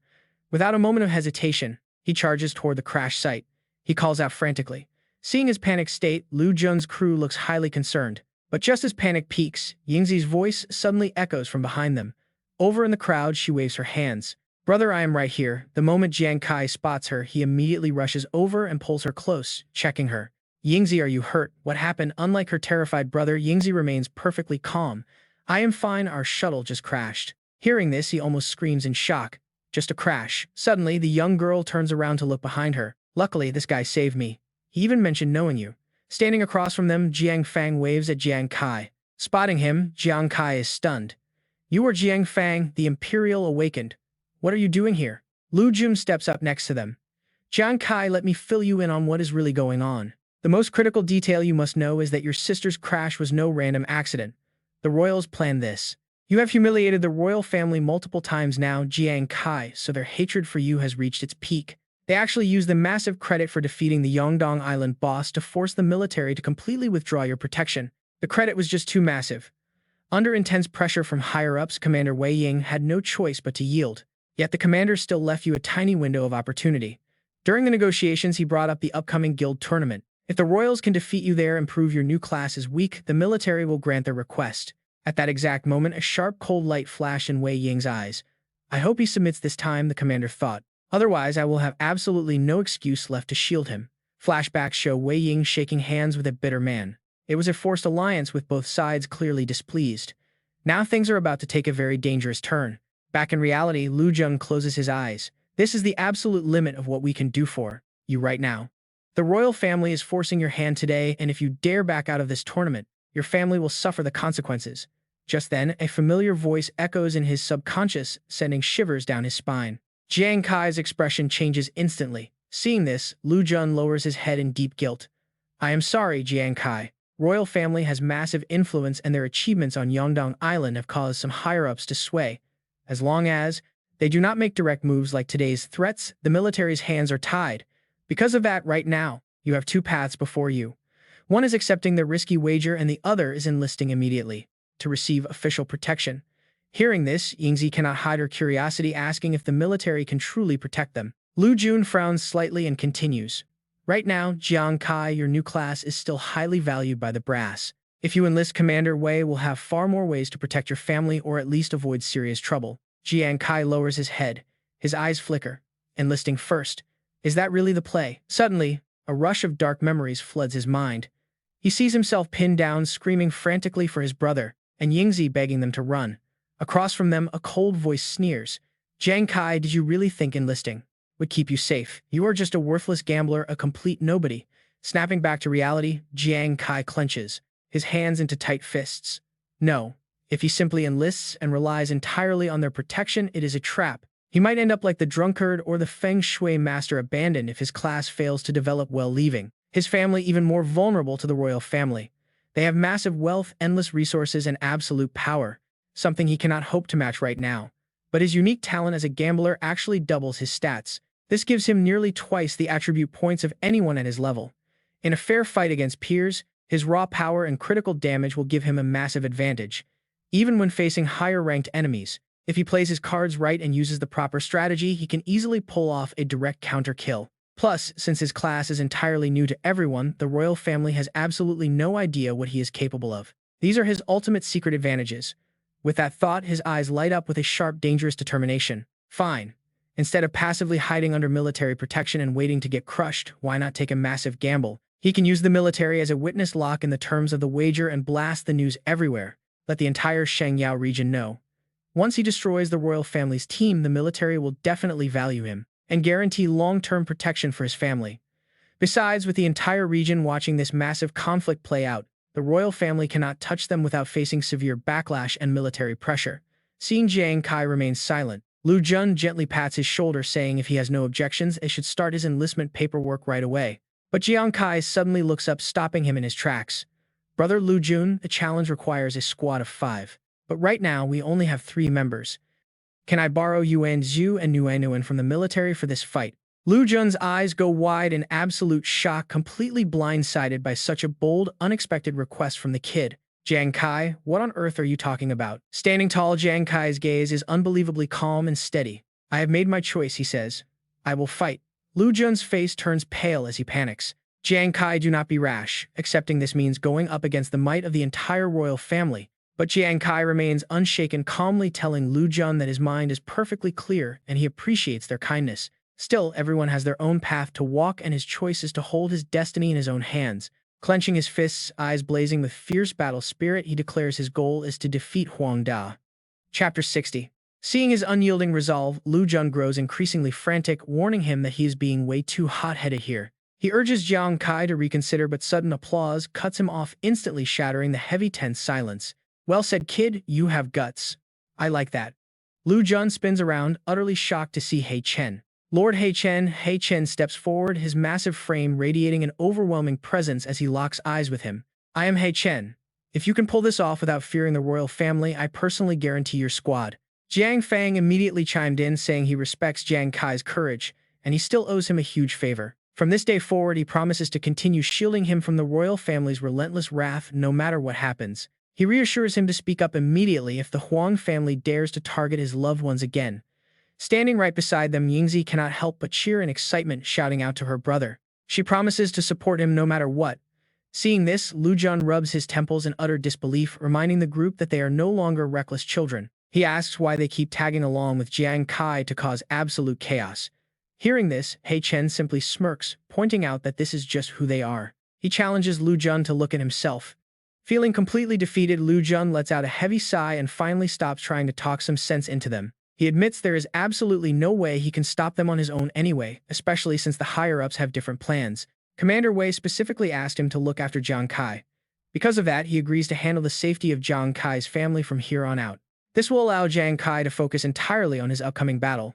Without a moment of hesitation, he charges toward the crash site. He calls out frantically. Seeing his panicked state, Lu Jun's crew looks highly concerned. But just as panic peaks, Yingzi's voice suddenly echoes from behind them. Over in the crowd, she waves her hands. Brother, I am right here. The moment Jiang Kai spots her, he immediately rushes over and pulls her close, checking her. Yingzi, are you hurt? What happened? Unlike her terrified brother, Yingzi remains perfectly calm. I am fine, our shuttle just crashed. Hearing this, he almost screams in shock. Just a crash. Suddenly, the young girl turns around to look behind her. Luckily, this guy saved me. He even mentioned knowing you. Standing across from them, Jiang Fang waves at Jiang Kai. Spotting him, Jiang Kai is stunned. You are Jiang Fang, the Imperial Awakened. What are you doing here? Lu Jun steps up next to them. Jiang Kai, let me fill you in on what is really going on. The most critical detail you must know is that your sister's crash was no random accident. The royals planned this. You have humiliated the royal family multiple times now, Jiang Kai, so their hatred for you has reached its peak. They actually used the massive credit for defeating the Yongdong Island boss to force the military to completely withdraw your protection. The credit was just too massive. Under intense pressure from higher-ups, Commander Wei Ying had no choice but to yield. Yet the commander still left you a tiny window of opportunity. During the negotiations, he brought up the upcoming guild tournament. If the royals can defeat you there and prove your new class is weak, the military will grant their request. At that exact moment, a sharp, cold light flashed in Wei Ying's eyes. I hope he submits this time, the commander thought. Otherwise, I will have absolutely no excuse left to shield him. Flashbacks show Wei Ying shaking hands with a bitter man. It was a forced alliance with both sides clearly displeased. Now things are about to take a very dangerous turn. Back in reality, Lu Jun closes his eyes. This is the absolute limit of what we can do for you right now. The royal family is forcing your hand today, and if you dare back out of this tournament, your family will suffer the consequences. Just then, a familiar voice echoes in his subconscious, sending shivers down his spine. Jiang Kai's expression changes instantly. Seeing this, Lu Jun lowers his head in deep guilt. I am sorry, Jiang Kai. Royal family has massive influence and their achievements on Yongdong Island have caused some higher-ups to sway. As long as they do not make direct moves like today's threats, the military's hands are tied. Because of that, right now, you have two paths before you. One is accepting the risky wager and the other is enlisting immediately to receive official protection. Hearing this, Yingzi cannot hide her curiosity, asking if the military can truly protect them. Lu Jun frowns slightly and continues. Right now, Jiang Kai, your new class is still highly valued by the brass. If you enlist, Commander Wei will have far more ways to protect your family or at least avoid serious trouble. Jiang Kai lowers his head. His eyes flicker. Enlisting first. Is that really the play? Suddenly, a rush of dark memories floods his mind. He sees himself pinned down, screaming frantically for his brother, and Yingzi begging them to run. Across from them, a cold voice sneers. Jiang Kai, did you really think enlisting would keep you safe? You are just a worthless gambler, a complete nobody. Snapping back to reality, Jiang Kai clenches, his hands into tight fists. No, if he simply enlists and relies entirely on their protection, it is a trap. He might end up like the drunkard or the feng shui master abandoned if his class fails to develop well, leaving his family even more vulnerable to the royal family. They have massive wealth, endless resources, and absolute power, something he cannot hope to match right now. But his unique talent as a gambler actually doubles his stats. This gives him nearly twice the attribute points of anyone at his level. In a fair fight against peers, his raw power and critical damage will give him a massive advantage, even when facing higher-ranked enemies. If he plays his cards right and uses the proper strategy, he can easily pull off a direct counter kill. Plus, since his class is entirely new to everyone, the royal family has absolutely no idea what he is capable of. These are his ultimate secret advantages. With that thought, his eyes light up with a sharp, dangerous determination. Fine. Instead of passively hiding under military protection and waiting to get crushed, why not take a massive gamble? He can use the military as a witness lock in the terms of the wager and blast the news everywhere. Let the entire Shangyao region know. Once he destroys the royal family's team, the military will definitely value him and guarantee long-term protection for his family. Besides, with the entire region watching this massive conflict play out, the royal family cannot touch them without facing severe backlash and military pressure. Seeing Jiang Kai remain silent, Lu Jun gently pats his shoulder, saying if he has no objections, he should start his enlistment paperwork right away. But Jiang Kai suddenly looks up, stopping him in his tracks. Brother Lu Jun, the challenge requires a squad of 5. But right now, we only have 3 members. Can I borrow Yuan Zhu and Nguyen from the military for this fight? Lu Jun's eyes go wide in absolute shock, completely blindsided by such a bold, unexpected request from the kid. Jiang Kai, what on earth are you talking about? Standing tall, Jiang Kai's gaze is unbelievably calm and steady. I have made my choice, he says. I will fight. Lu Jun's face turns pale as he panics. Jiang Kai, do not be rash. Accepting this means going up against the might of the entire royal family. But Jiang Kai remains unshaken, calmly telling Lu Jun that his mind is perfectly clear and he appreciates their kindness. Still, everyone has their own path to walk, and his choice is to hold his destiny in his own hands. Clenching his fists, eyes blazing with fierce battle spirit, he declares his goal is to defeat Huang Da. Chapter 60. Seeing his unyielding resolve, Lu Jun grows increasingly frantic, warning him that he is being way too hot-headed here. He urges Jiang Kai to reconsider, but sudden applause cuts him off, instantly shattering the heavy, tense silence. Well said, kid, you have guts. I like that. Lu Jun spins around, utterly shocked to see He Chen. Lord He Chen steps forward, his massive frame radiating an overwhelming presence as he locks eyes with him. I am He Chen. If you can pull this off without fearing the royal family, I personally guarantee your squad. Jiang Fang immediately chimed in, saying he respects Jiang Kai's courage, and he still owes him a huge favor. From this day forward, he promises to continue shielding him from the royal family's relentless wrath no matter what happens. He reassures him to speak up immediately if the Huang family dares to target his loved ones again. Standing right beside them, Yingzi cannot help but cheer in excitement, shouting out to her brother. She promises to support him no matter what. Seeing this, Lu Jun rubs his temples in utter disbelief, reminding the group that they are no longer reckless children. He asks why they keep tagging along with Jiang Kai to cause absolute chaos. Hearing this, He Chen simply smirks, pointing out that this is just who they are. He challenges Lu Jun to look at himself. Feeling completely defeated, Lu Jun lets out a heavy sigh and finally stops trying to talk some sense into them. He admits there is absolutely no way he can stop them on his own anyway, especially since the higher-ups have different plans. Commander Wei specifically asked him to look after Jiang Kai. Because of that, he agrees to handle the safety of Jiang Kai's family from here on out. This will allow Jiang Kai to focus entirely on his upcoming battle.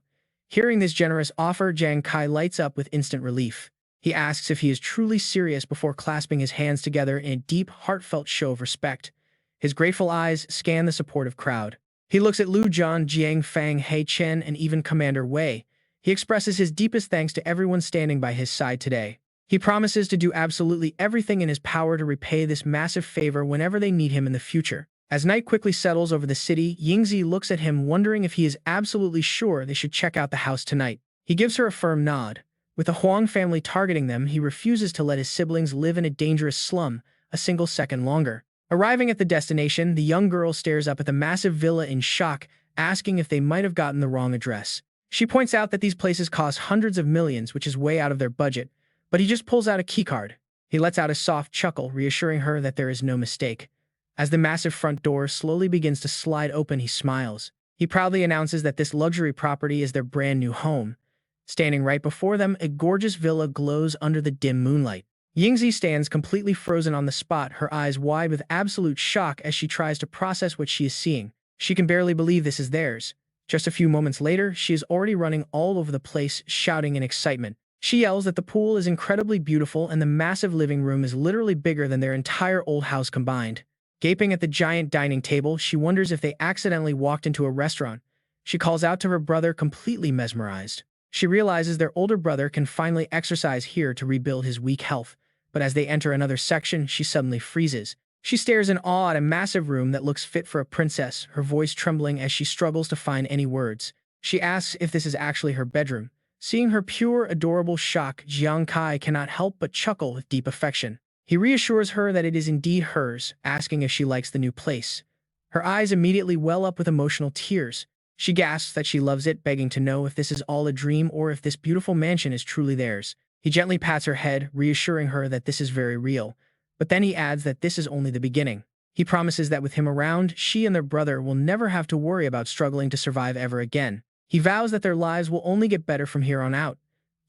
Hearing this generous offer, Jiang Kai lights up with instant relief. He asks if he is truly serious before clasping his hands together in a deep, heartfelt show of respect. His grateful eyes scan the supportive crowd. He looks at Lu Jun, Jiang Fang, He Chen, and even Commander Wei. He expresses his deepest thanks to everyone standing by his side today. He promises to do absolutely everything in his power to repay this massive favor whenever they need him in the future. As night quickly settles over the city, Yingzi looks at him, wondering if he is absolutely sure they should check out the house tonight. He gives her a firm nod. With the Huang family targeting them, he refuses to let his siblings live in a dangerous slum a single second longer. Arriving at the destination, the young girl stares up at the massive villa in shock, asking if they might have gotten the wrong address. She points out that these places cost hundreds of millions, which is way out of their budget, but he just pulls out a keycard. He lets out a soft chuckle, reassuring her that there is no mistake. As the massive front door slowly begins to slide open, he smiles. He proudly announces that this luxury property is their brand new home. Standing right before them, a gorgeous villa glows under the dim moonlight. Yingzi stands completely frozen on the spot, her eyes wide with absolute shock as she tries to process what she is seeing. She can barely believe this is theirs. Just a few moments later, she is already running all over the place, shouting in excitement. She yells that the pool is incredibly beautiful and the massive living room is literally bigger than their entire old house combined. Gaping at the giant dining table, she wonders if they accidentally walked into a restaurant. She calls out to her brother, completely mesmerized. She realizes their older brother can finally exercise here to rebuild his weak health, but as they enter another section, she suddenly freezes. She stares in awe at a massive room that looks fit for a princess, her voice trembling as she struggles to find any words. She asks if this is actually her bedroom. Seeing her pure, adorable shock, Jiang Kai cannot help but chuckle with deep affection. He reassures her that it is indeed hers, asking if she likes the new place. Her eyes immediately well up with emotional tears. She gasps that she loves it, begging to know if this is all a dream or if this beautiful mansion is truly theirs. He gently pats her head, reassuring her that this is very real. But then he adds that this is only the beginning. He promises that with him around, she and their brother will never have to worry about struggling to survive ever again. He vows that their lives will only get better from here on out.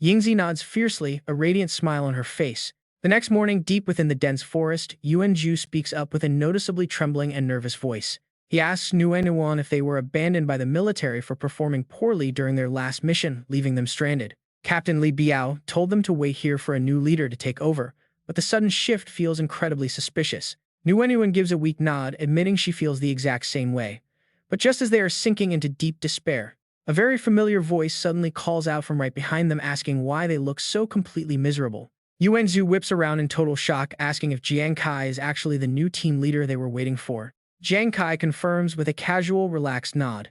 Yingzi nods fiercely, a radiant smile on her face. The next morning, deep within the dense forest, Yuan Zhu speaks up with a noticeably trembling and nervous voice. He asks Nguyen if they were abandoned by the military for performing poorly during their last mission, leaving them stranded. Captain Li Biao told them to wait here for a new leader to take over, but the sudden shift feels incredibly suspicious. Nguyen gives a weak nod, admitting she feels the exact same way. But just as they are sinking into deep despair, a very familiar voice suddenly calls out from right behind them, asking why they look so completely miserable. Yuan Zhu whips around in total shock, asking if Jiang Kai is actually the new team leader they were waiting for. Jiang Kai confirms with a casual, relaxed nod.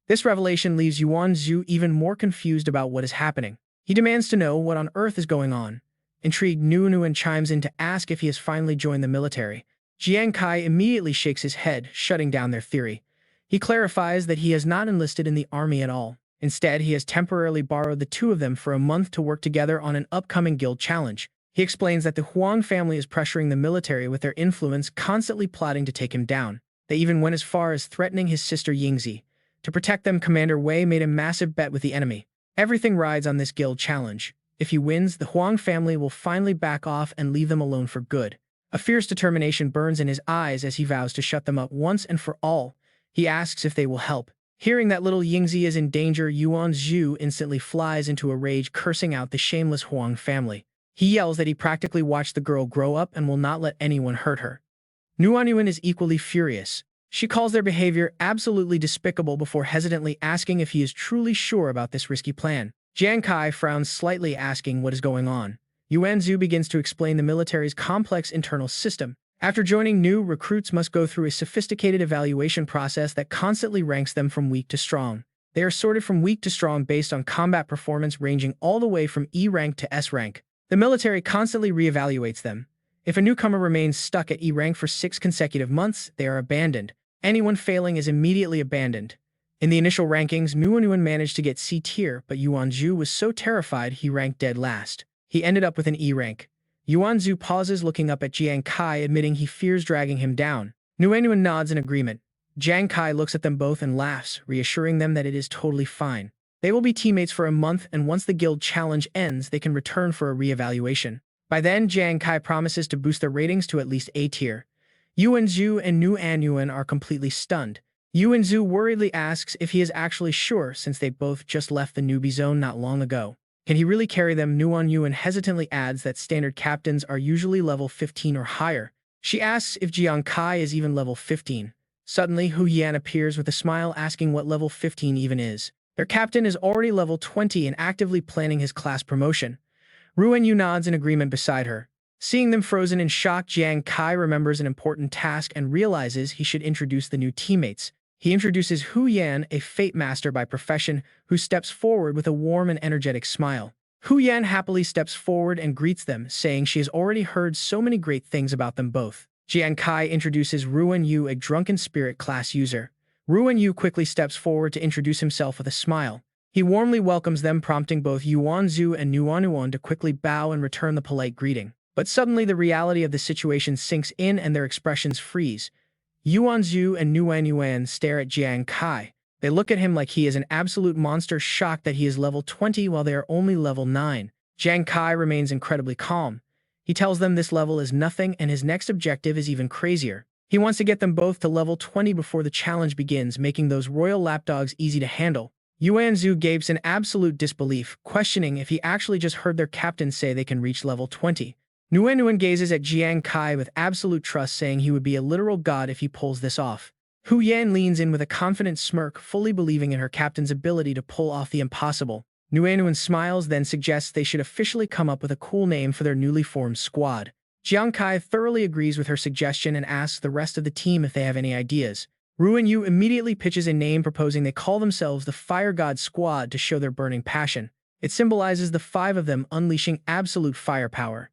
This revelation leaves Yuan Zhu even more confused about what is happening. He demands to know what on earth is going on. Intrigued, Nguyen chimes in to ask if he has finally joined the military. Jiang Kai immediately shakes his head, shutting down their theory. He clarifies that he has not enlisted in the army at all. Instead, he has temporarily borrowed the two of them for a month to work together on an upcoming guild challenge. He explains that the Huang family is pressuring the military with their influence, constantly plotting to take him down. They even went as far as threatening his sister Yingzi. To protect them, Commander Wei made a massive bet with the enemy. Everything rides on this guild challenge. If he wins, the Huang family will finally back off and leave them alone for good. A fierce determination burns in his eyes as he vows to shut them up once and for all. He asks if they will help. Hearing that little Yingzi is in danger, Yuan Zhu instantly flies into a rage, cursing out the shameless Huang family. He yells that he practically watched the girl grow up and will not let anyone hurt her. Nguyen is equally furious. She calls their behavior absolutely despicable before hesitantly asking if he is truly sure about this risky plan. Jiang Kai frowns slightly, asking what is going on. Yuan Zhu begins to explain the military's complex internal system. After joining, new recruits must go through a sophisticated evaluation process that constantly ranks them from weak to strong. They are sorted from weak to strong based on combat performance, ranging all the way from E rank to S rank. The military constantly reevaluates them. If a newcomer remains stuck at E rank for 6 consecutive months, they are abandoned. Anyone failing is immediately abandoned. In the initial rankings, Nuan managed to get C tier, but Yuanzhu was so terrified he ranked dead last. He ended up with an E rank. Yuanzhu pauses looking up at Jiang Kai, admitting he fears dragging him down. Nuan nods in agreement. Jiang Kai looks at them both and laughs, reassuring them that it is totally fine. They will be teammates for a month, and once the guild challenge ends, they can return for a re-evaluation. By then, Jiang Kai promises to boost their ratings to at least A tier. Yuanzhu and Nuan are completely stunned. Yuanzhu worriedly asks if he is actually sure, since they both just left the newbie zone not long ago. Can he really carry them? Nuan hesitantly adds that standard captains are usually level 15 or higher. She asks if Jiang Kai is even level 15. Suddenly, Hu Yan appears with a smile, asking what level 15 even is. Their captain is already level 20 and actively planning his class promotion. Ruan nods in agreement beside her. Seeing them frozen in shock, Jiang Kai remembers an important task and realizes he should introduce the new teammates. He introduces Hu Yan, a fate master by profession, who steps forward with a warm and energetic smile. Hu Yan happily steps forward and greets them, saying she has already heard so many great things about them both. Jiang Kai introduces Ruan Yu, a drunken spirit class user. Ruan Yu quickly steps forward to introduce himself with a smile. He warmly welcomes them, prompting both Yuanzhu and Nuan to quickly bow and return the polite greeting. But suddenly the reality of the situation sinks in and their expressions freeze. Yuanzhu and Nuan stare at Jiang Kai. They look at him like he is an absolute monster, shocked that he is level 20 while they are only level 9. Jiang Kai remains incredibly calm. He tells them this level is nothing and his next objective is even crazier. He wants to get them both to level 20 before the challenge begins, making those royal lapdogs easy to handle. Yuanzhu gapes in absolute disbelief, questioning if he actually just heard their captain say they can reach level 20. Nuan gazes at Jiang Kai with absolute trust, saying he would be a literal god if he pulls this off. Hu Yan leans in with a confident smirk, fully believing in her captain's ability to pull off the impossible. Nuan smiles, then suggests they should officially come up with a cool name for their newly formed squad. Jiang Kai thoroughly agrees with her suggestion and asks the rest of the team if they have any ideas. Ruan Yu immediately pitches a name, proposing they call themselves the Fire God Squad to show their burning passion. It symbolizes the 5 of them unleashing absolute firepower.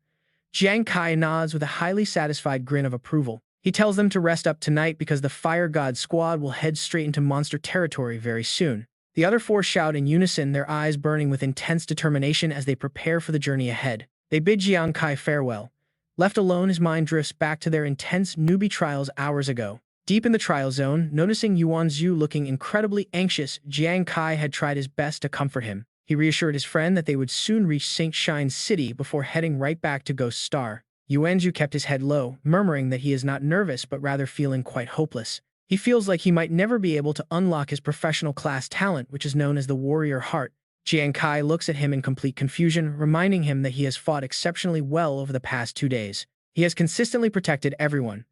Jiang Kai nods with a highly satisfied grin of approval. He tells them to rest up tonight because the Fire God Squad will head straight into monster territory very soon. The other 4 shout in unison, their eyes burning with intense determination as they prepare for the journey ahead. They bid Jiang Kai farewell. Left alone, his mind drifts back to their intense newbie trials hours ago. Deep in the trial zone, noticing Yuanzhu looking incredibly anxious, Jiang Kai had tried his best to comfort him. He reassured his friend that they would soon reach St. Shine City before heading right back to Ghost Star. Yuanzhu kept his head low, murmuring that he is not nervous but rather feeling quite hopeless. He feels like he might never be able to unlock his professional class talent, which is known as the Warrior Heart. Jiang Kai looks at him in complete confusion, reminding him that he has fought exceptionally well over the past 2 days. He has consistently protected everyone.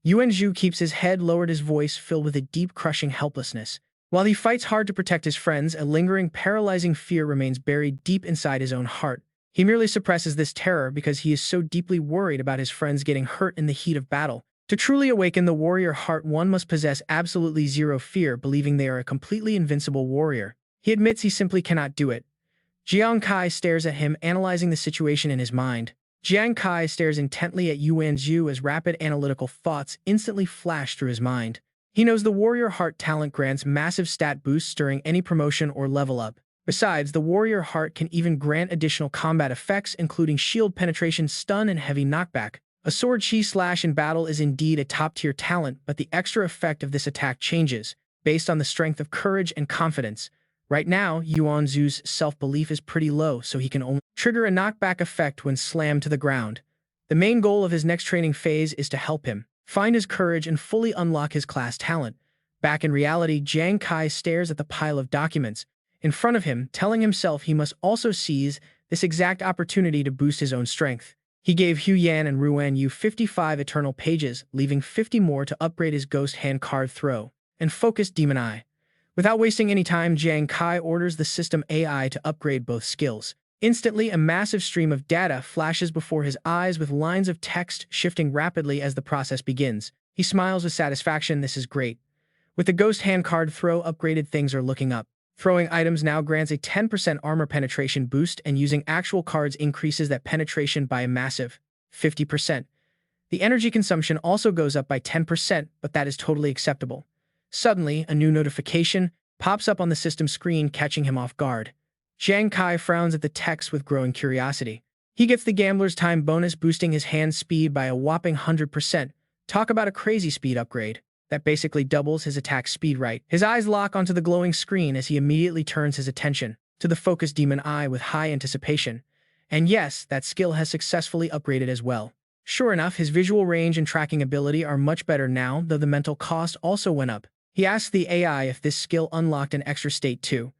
Yuanzhu keeps his head lowered, his voice filled with a deep, crushing helplessness. While he fights hard to protect his friends, a lingering, paralyzing fear remains buried deep inside his own heart. He merely suppresses this terror because he is so deeply worried about his friends getting hurt in the heat of battle. To truly awaken the warrior heart, one must possess absolutely zero fear, believing they are a completely invincible warrior. He admits he simply cannot do it. Jiang Kai stares at him, analyzing the situation in his mind. Jiang Kai stares intently at Yuanzhu as rapid analytical thoughts instantly flash through his mind. He knows the Warrior Heart talent grants massive stat boosts during any promotion or level up. Besides, the Warrior Heart can even grant additional combat effects, including shield penetration, stun, and heavy knockback. A sword chi slash in battle is indeed a top-tier talent, but the extra effect of this attack changes, based on the strength of courage and confidence. Right now, Yuanzhu's self-belief is pretty low, so he can only trigger a knockback effect when slammed to the ground. The main goal of his next training phase is to help him find his courage and fully unlock his class talent. Back in reality, Jiang Kai stares at the pile of documents in front of him, telling himself he must also seize this exact opportunity to boost his own strength. He gave Hu Yan and Ruan Yu 55 eternal pages, leaving 50 more to upgrade his Ghost Hand card throw and Focused Demon Eye. Without wasting any time, Jiang Kai orders the system AI to upgrade both skills. Instantly, a massive stream of data flashes before his eyes, with lines of text shifting rapidly as the process begins. He smiles with satisfaction. This is great. With the Ghost Hand card throw upgraded, things are looking up. Throwing items now grants a 10% armor penetration boost, and using actual cards increases that penetration by a massive 50%. The energy consumption also goes up by 10%, but that is totally acceptable. Suddenly, a new notification pops up on the system screen, catching him off guard. Jiang Kai frowns at the text with growing curiosity. He gets the gambler's time bonus, boosting his hand speed by a whopping 100%. Talk about a crazy speed upgrade. That basically doubles his attack speed, right? His eyes lock onto the glowing screen as he immediately turns his attention to the focused demon eye with high anticipation. And yes, that skill has successfully upgraded as well. Sure enough, his visual range and tracking ability are much better now, though the mental cost also went up. He asks the AI if this skill unlocked an extra state too.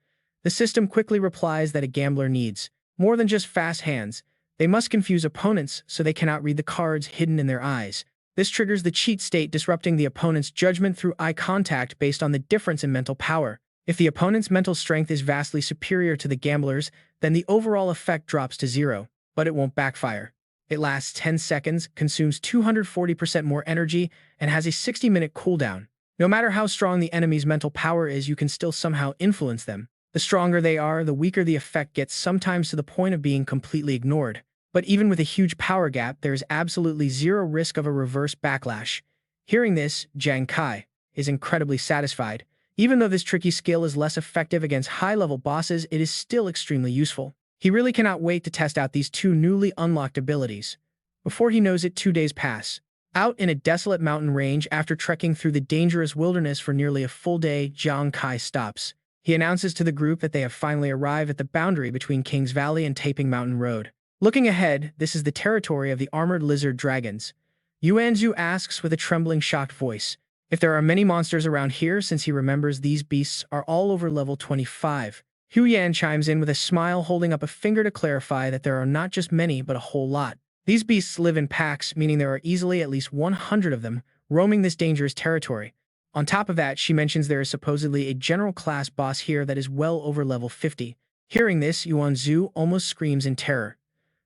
The system quickly replies that a gambler needs more than just fast hands. They must confuse opponents so they cannot read the cards hidden in their eyes. This triggers the cheat state, disrupting the opponent's judgment through eye contact based on the difference in mental power. If the opponent's mental strength is vastly superior to the gambler's, then the overall effect drops to zero, but it won't backfire. It lasts 10 seconds, consumes 240% more energy, and has a 60-minute cooldown. No matter how strong the enemy's mental power is, you can still somehow influence them. The stronger they are, the weaker the effect gets, sometimes to the point of being completely ignored. But even with a huge power gap, there is absolutely zero risk of a reverse backlash. Hearing this, Jiang Kai is incredibly satisfied. Even though this tricky skill is less effective against high-level bosses, it is still extremely useful. He really cannot wait to test out these two newly unlocked abilities. Before he knows it, 2 days pass. Out in a desolate mountain range, after trekking through the dangerous wilderness for nearly a full day, Jiang Kai stops. He announces to the group that they have finally arrived at the boundary between King's Valley and Taping Mountain Road. Looking ahead, this is the territory of the armored lizard dragons. Yuanzhu asks with a trembling, shocked voice if there are many monsters around here, since he remembers these beasts are all over level 25. Hu Yan chimes in with a smile, holding up a finger to clarify that there are not just many, but a whole lot. These beasts live in packs, meaning there are easily at least 100 of them roaming this dangerous territory. On top of that, she mentions there is supposedly a general class boss here that is well over level 50. Hearing this, Yuanzhu almost screams in terror.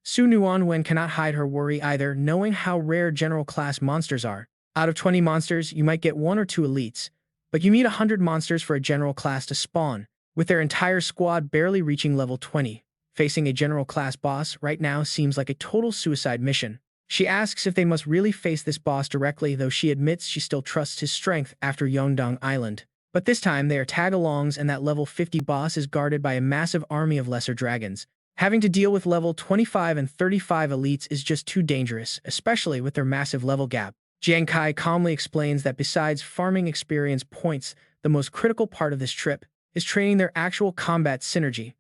Su Nuanwen cannot hide her worry either, knowing how rare general class monsters are. Out of 20 monsters, you might get 1 or 2 elites, but you need 100 monsters for a general class to spawn, with their entire squad barely reaching level 20. Facing a general class boss right now seems like a total suicide mission. She asks if they must really face this boss directly, though she admits she still trusts his strength after Yongdong Island. But this time they are tag-alongs, and that level 50 boss is guarded by a massive army of lesser dragons. Having to deal with level 25 and 35 elites is just too dangerous, especially with their massive level gap. Jiang Kai calmly explains that besides farming experience points, the most critical part of this trip is training their actual combat synergy.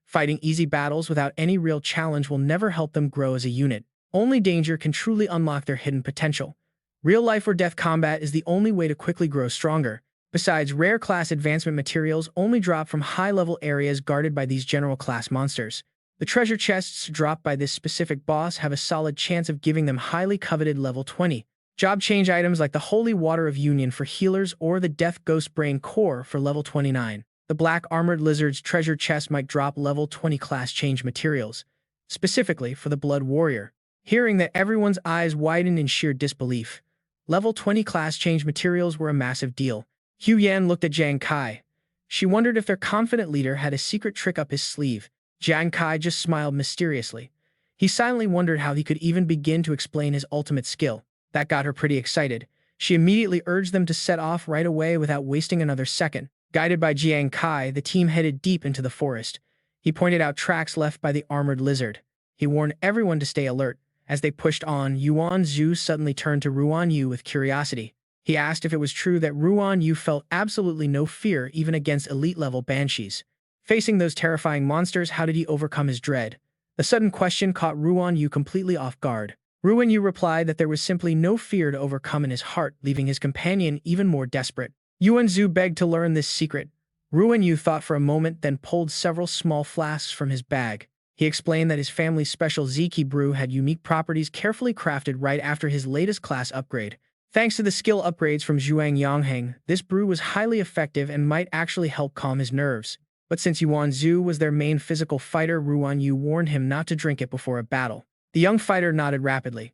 Fighting easy battles without any real challenge will never help them grow as a unit. Only danger can truly unlock their hidden potential. Real life or death combat is the only way to quickly grow stronger. Besides, rare class advancement materials only drop from high-level areas guarded by these general class monsters. The treasure chests dropped by this specific boss have a solid chance of giving them highly coveted level 20. Job change items like the Holy Water of Union for healers or the Death Ghost Brain Core for level 29. The Black Armored Lizard's treasure chest might drop level 20 class change materials, specifically for the Blood Warrior. Hearing that, everyone's eyes widened in sheer disbelief. Level 20 class change materials were a massive deal. Hu Yan looked at Jiang Kai. She wondered if their confident leader had a secret trick up his sleeve. Jiang Kai just smiled mysteriously. He silently wondered how he could even begin to explain his ultimate skill. That got her pretty excited. She immediately urged them to set off right away without wasting another second. Guided by Jiang Kai, the team headed deep into the forest. He pointed out tracks left by the armored lizard. He warned everyone to stay alert. As they pushed on, Yuan Zhu suddenly turned to Ruan Yu with curiosity. He asked if it was true that Ruan Yu felt absolutely no fear even against elite-level banshees. Facing those terrifying monsters, how did he overcome his dread? The sudden question caught Ruan Yu completely off guard. Ruan Yu replied that there was simply no fear to overcome in his heart, leaving his companion even more desperate. Yuan Zhu begged to learn this secret. Ruan Yu thought for a moment, then pulled several small flasks from his bag. He explained that his family's special Ziki brew had unique properties carefully crafted right after his latest class upgrade. Thanks to the skill upgrades from Zhuang Yongheng, this brew was highly effective and might actually help calm his nerves. But since Yuan Zhu was their main physical fighter, Ruan Yu warned him not to drink it before a battle. The young fighter nodded rapidly.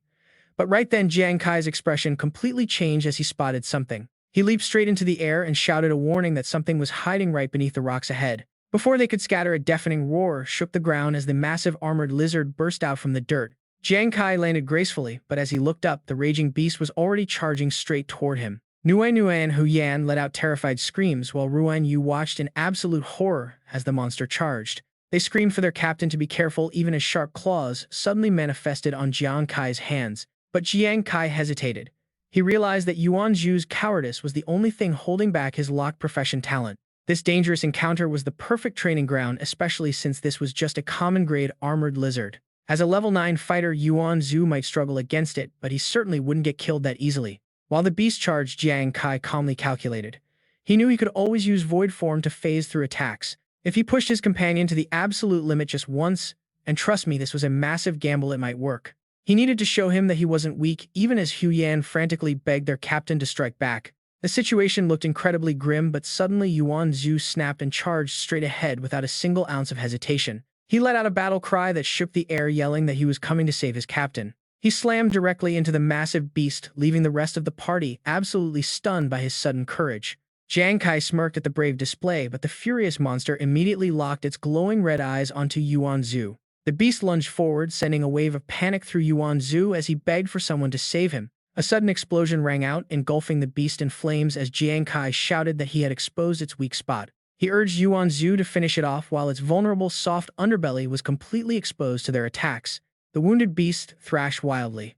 But right then, Jiang Kai's expression completely changed as he spotted something. He leaped straight into the air and shouted a warning that something was hiding right beneath the rocks ahead. Before they could scatter, a deafening roar shook the ground as the massive armored lizard burst out from the dirt. Jiang Kai landed gracefully, but as he looked up, the raging beast was already charging straight toward him. Nue and Hu Yan let out terrified screams, while Ruan Yu watched in absolute horror as the monster charged. They screamed for their captain to be careful even as sharp claws suddenly manifested on Jiang Kai's hands. But Jiang Kai hesitated. He realized that Yuan Zhu's cowardice was the only thing holding back his locked profession talent. This dangerous encounter was the perfect training ground, especially since this was just a common-grade armored lizard. As a level 9 fighter, Yuan Zhu might struggle against it, but he certainly wouldn't get killed that easily. While the beast charged, Jiang Kai calmly calculated. He knew he could always use void form to phase through attacks. If he pushed his companion to the absolute limit just once, and trust me, this was a massive gamble, it might work. He needed to show him that he wasn't weak, even as Hu Yan frantically begged their captain to strike back. The situation looked incredibly grim, but suddenly Yuan Zhu snapped and charged straight ahead without a single ounce of hesitation. He let out a battle cry that shook the air, yelling that he was coming to save his captain. He slammed directly into the massive beast, leaving the rest of the party absolutely stunned by his sudden courage. Jiang Kai smirked at the brave display, but the furious monster immediately locked its glowing red eyes onto Yuan Zhu. The beast lunged forward, sending a wave of panic through Yuan Zhu as he begged for someone to save him. A sudden explosion rang out, engulfing the beast in flames as Jiang Kai shouted that he had exposed its weak spot. He urged Yuan Zhu to finish it off while its vulnerable soft underbelly was completely exposed to their attacks. The wounded beast thrashed wildly.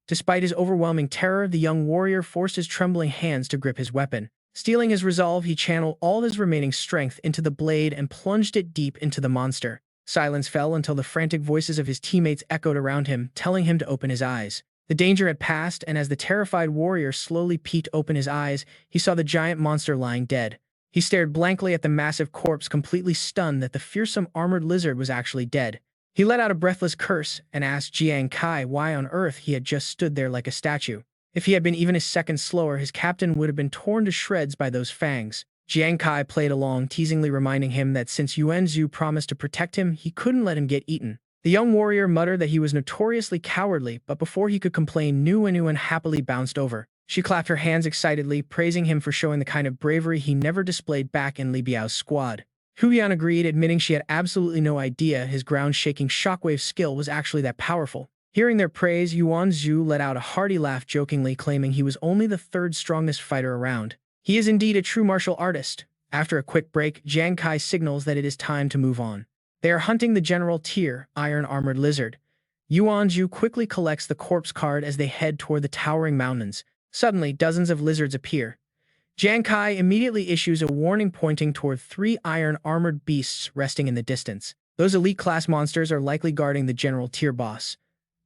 Despite his overwhelming terror, the young warrior forced his trembling hands to grip his weapon. Steeling his resolve, he channeled all his remaining strength into the blade and plunged it deep into the monster. Silence fell until the frantic voices of his teammates echoed around him, telling him to open his eyes. The danger had passed, and as the terrified warrior slowly peeked open his eyes, he saw the giant monster lying dead. He stared blankly at the massive corpse, completely stunned that the fearsome armored lizard was actually dead. He let out a breathless curse and asked Jiang Kai why on earth he had just stood there like a statue. If he had been even a second slower, his captain would have been torn to shreds by those fangs. Jiang Kai played along, teasingly reminding him that since Yuan Zhu promised to protect him, he couldn't let him get eaten. The young warrior muttered that he was notoriously cowardly, but before he could complain, Nguyen happily bounced over. She clapped her hands excitedly, praising him for showing the kind of bravery he never displayed back in Li Biao's squad. Hu Yan agreed, admitting she had absolutely no idea his ground-shaking shockwave skill was actually that powerful. Hearing their praise, Yuan Zhu let out a hearty laugh, jokingly claiming he was only the third strongest fighter around. He is indeed a true martial artist. After a quick break, Jiang Kai signals that it is time to move on. They are hunting the general tier, iron-armored lizard. Yuan Zhu quickly collects the corpse card as they head toward the towering mountains. Suddenly, dozens of lizards appear. Jiang Kai immediately issues a warning, pointing toward 3 iron-armored beasts resting in the distance. Those elite-class monsters are likely guarding the general tier boss.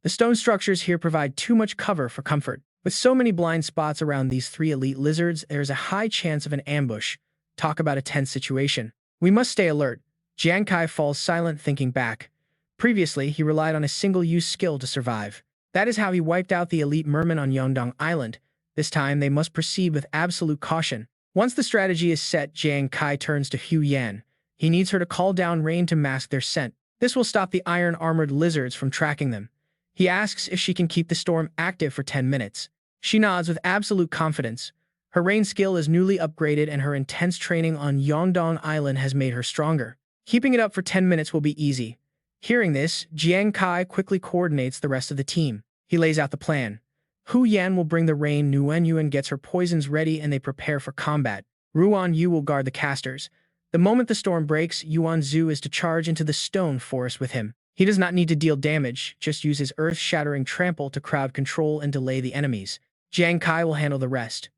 The stone structures here provide too much cover for comfort. With so many blind spots around these 3 elite lizards, there is a high chance of an ambush. Talk about a tense situation. We must stay alert. Jiang Kai falls silent, thinking back. Previously, he relied on a single-use skill to survive. That is how he wiped out the elite mermen on Yongdong Island. This time, they must proceed with absolute caution. Once the strategy is set, Jiang Kai turns to Hu Yan. He needs her to call down rain to mask their scent. This will stop the iron-armored lizards from tracking them. He asks if she can keep the storm active for 10 minutes. She nods with absolute confidence. Her rain skill is newly upgraded, and her intense training on Yongdong Island has made her stronger. Keeping it up for 10 minutes will be easy. Hearing this, Jiang Kai quickly coordinates the rest of the team. He lays out the plan. Hu Yan will bring the rain, Nguyen gets her poisons ready, and they prepare for combat. Ruan Yu will guard the casters. The moment the storm breaks, Yuan Zhu is to charge into the stone forest with him. He does not need to deal damage, just use his earth-shattering trample to crowd control and delay the enemies. Jiang Kai will handle the rest.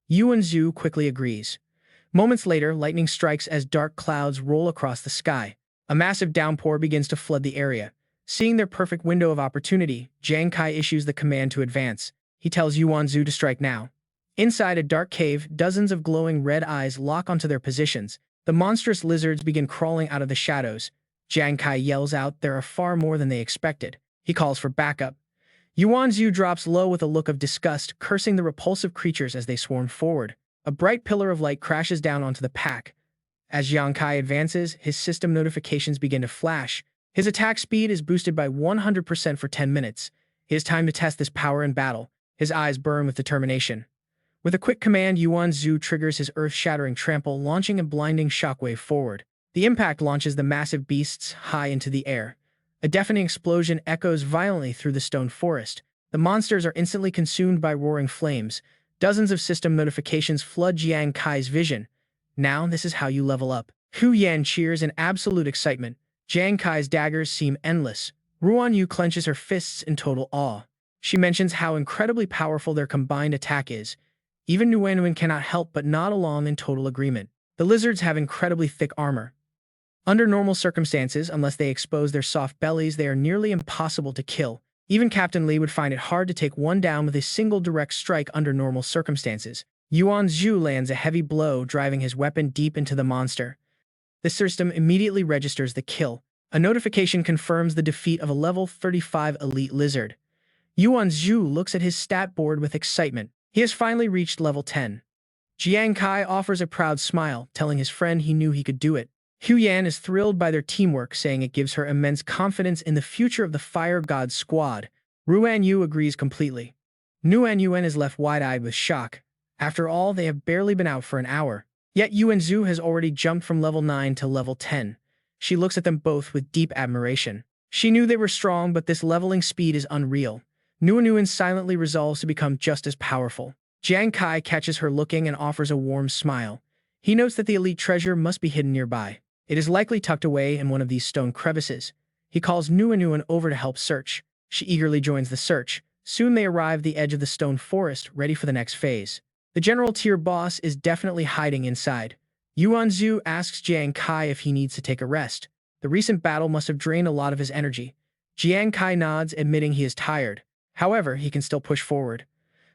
Yuan Zhu quickly agrees. Moments later, lightning strikes as dark clouds roll across the sky. A massive downpour begins to flood the area. Seeing their perfect window of opportunity, Jiang Kai issues the command to advance. He tells Yuan Zhu to strike now. Inside a dark cave, dozens of glowing red eyes lock onto their positions. The monstrous lizards begin crawling out of the shadows. Jiang Kai yells out there are far more than they expected. He calls for backup. Yuan Zhu drops low with a look of disgust, cursing the repulsive creatures as they swarm forward. A bright pillar of light crashes down onto the pack. As Jiang Kai advances, his system notifications begin to flash. His attack speed is boosted by 100% for 10 minutes. It is time to test this power in battle. His eyes burn with determination. With a quick command, Yuan Zhu triggers his earth-shattering trample, launching a blinding shockwave forward. The impact launches the massive beasts high into the air. A deafening explosion echoes violently through the stone forest. The monsters are instantly consumed by roaring flames. Dozens of system notifications flood Jiang Kai's vision. Now, this is how you level up. Hu Yan cheers in absolute excitement. Jiang Kai's daggers seem endless. Ruan Yu clenches her fists in total awe. She mentions how incredibly powerful their combined attack is. Even Nguyen cannot help but nod along in total agreement. The lizards have incredibly thick armor. Under normal circumstances, unless they expose their soft bellies, they are nearly impossible to kill. Even Captain Li would find it hard to take one down with a single direct strike under normal circumstances. Yuan Zhu lands a heavy blow, driving his weapon deep into the monster. The system immediately registers the kill. A notification confirms the defeat of a level 35 elite lizard. Yuan Zhu looks at his stat board with excitement. He has finally reached level 10. Jiang Kai offers a proud smile, telling his friend he knew he could do it. Hu Yan is thrilled by their teamwork, saying it gives her immense confidence in the future of the Fire God squad. Ruan Yu agrees completely. Nguyen Yuan is left wide-eyed with shock. After all, they have barely been out for an hour. Yet Yuan Zhu has already jumped from level 9 to level 10. She looks at them both with deep admiration. She knew they were strong, but this leveling speed is unreal. Nguyen Yuan silently resolves to become just as powerful. Jiang Kai catches her looking and offers a warm smile. He notes that the elite treasure must be hidden nearby. It is likely tucked away in one of these stone crevices. He calls Nguyen Yuan over to help search. She eagerly joins the search. Soon they arrive at the edge of the stone forest, ready for the next phase. The general tier boss is definitely hiding inside. Yuan Zhu asks Jiang Kai if he needs to take a rest. The recent battle must have drained a lot of his energy. Jiang Kai nods, admitting he is tired. However, he can still push forward.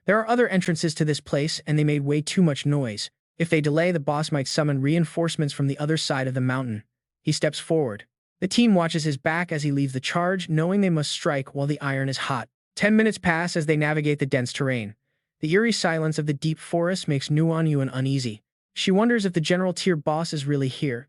There are other entrances to this place, and they made way too much noise. If they delay, the boss might summon reinforcements from the other side of the mountain. He steps forward. The team watches his back as he leads the charge, knowing they must strike while the iron is hot. 10 minutes pass as they navigate the dense terrain. The eerie silence of the deep forest makes Nguyen Yuan uneasy. She wonders if the general tier boss is really here.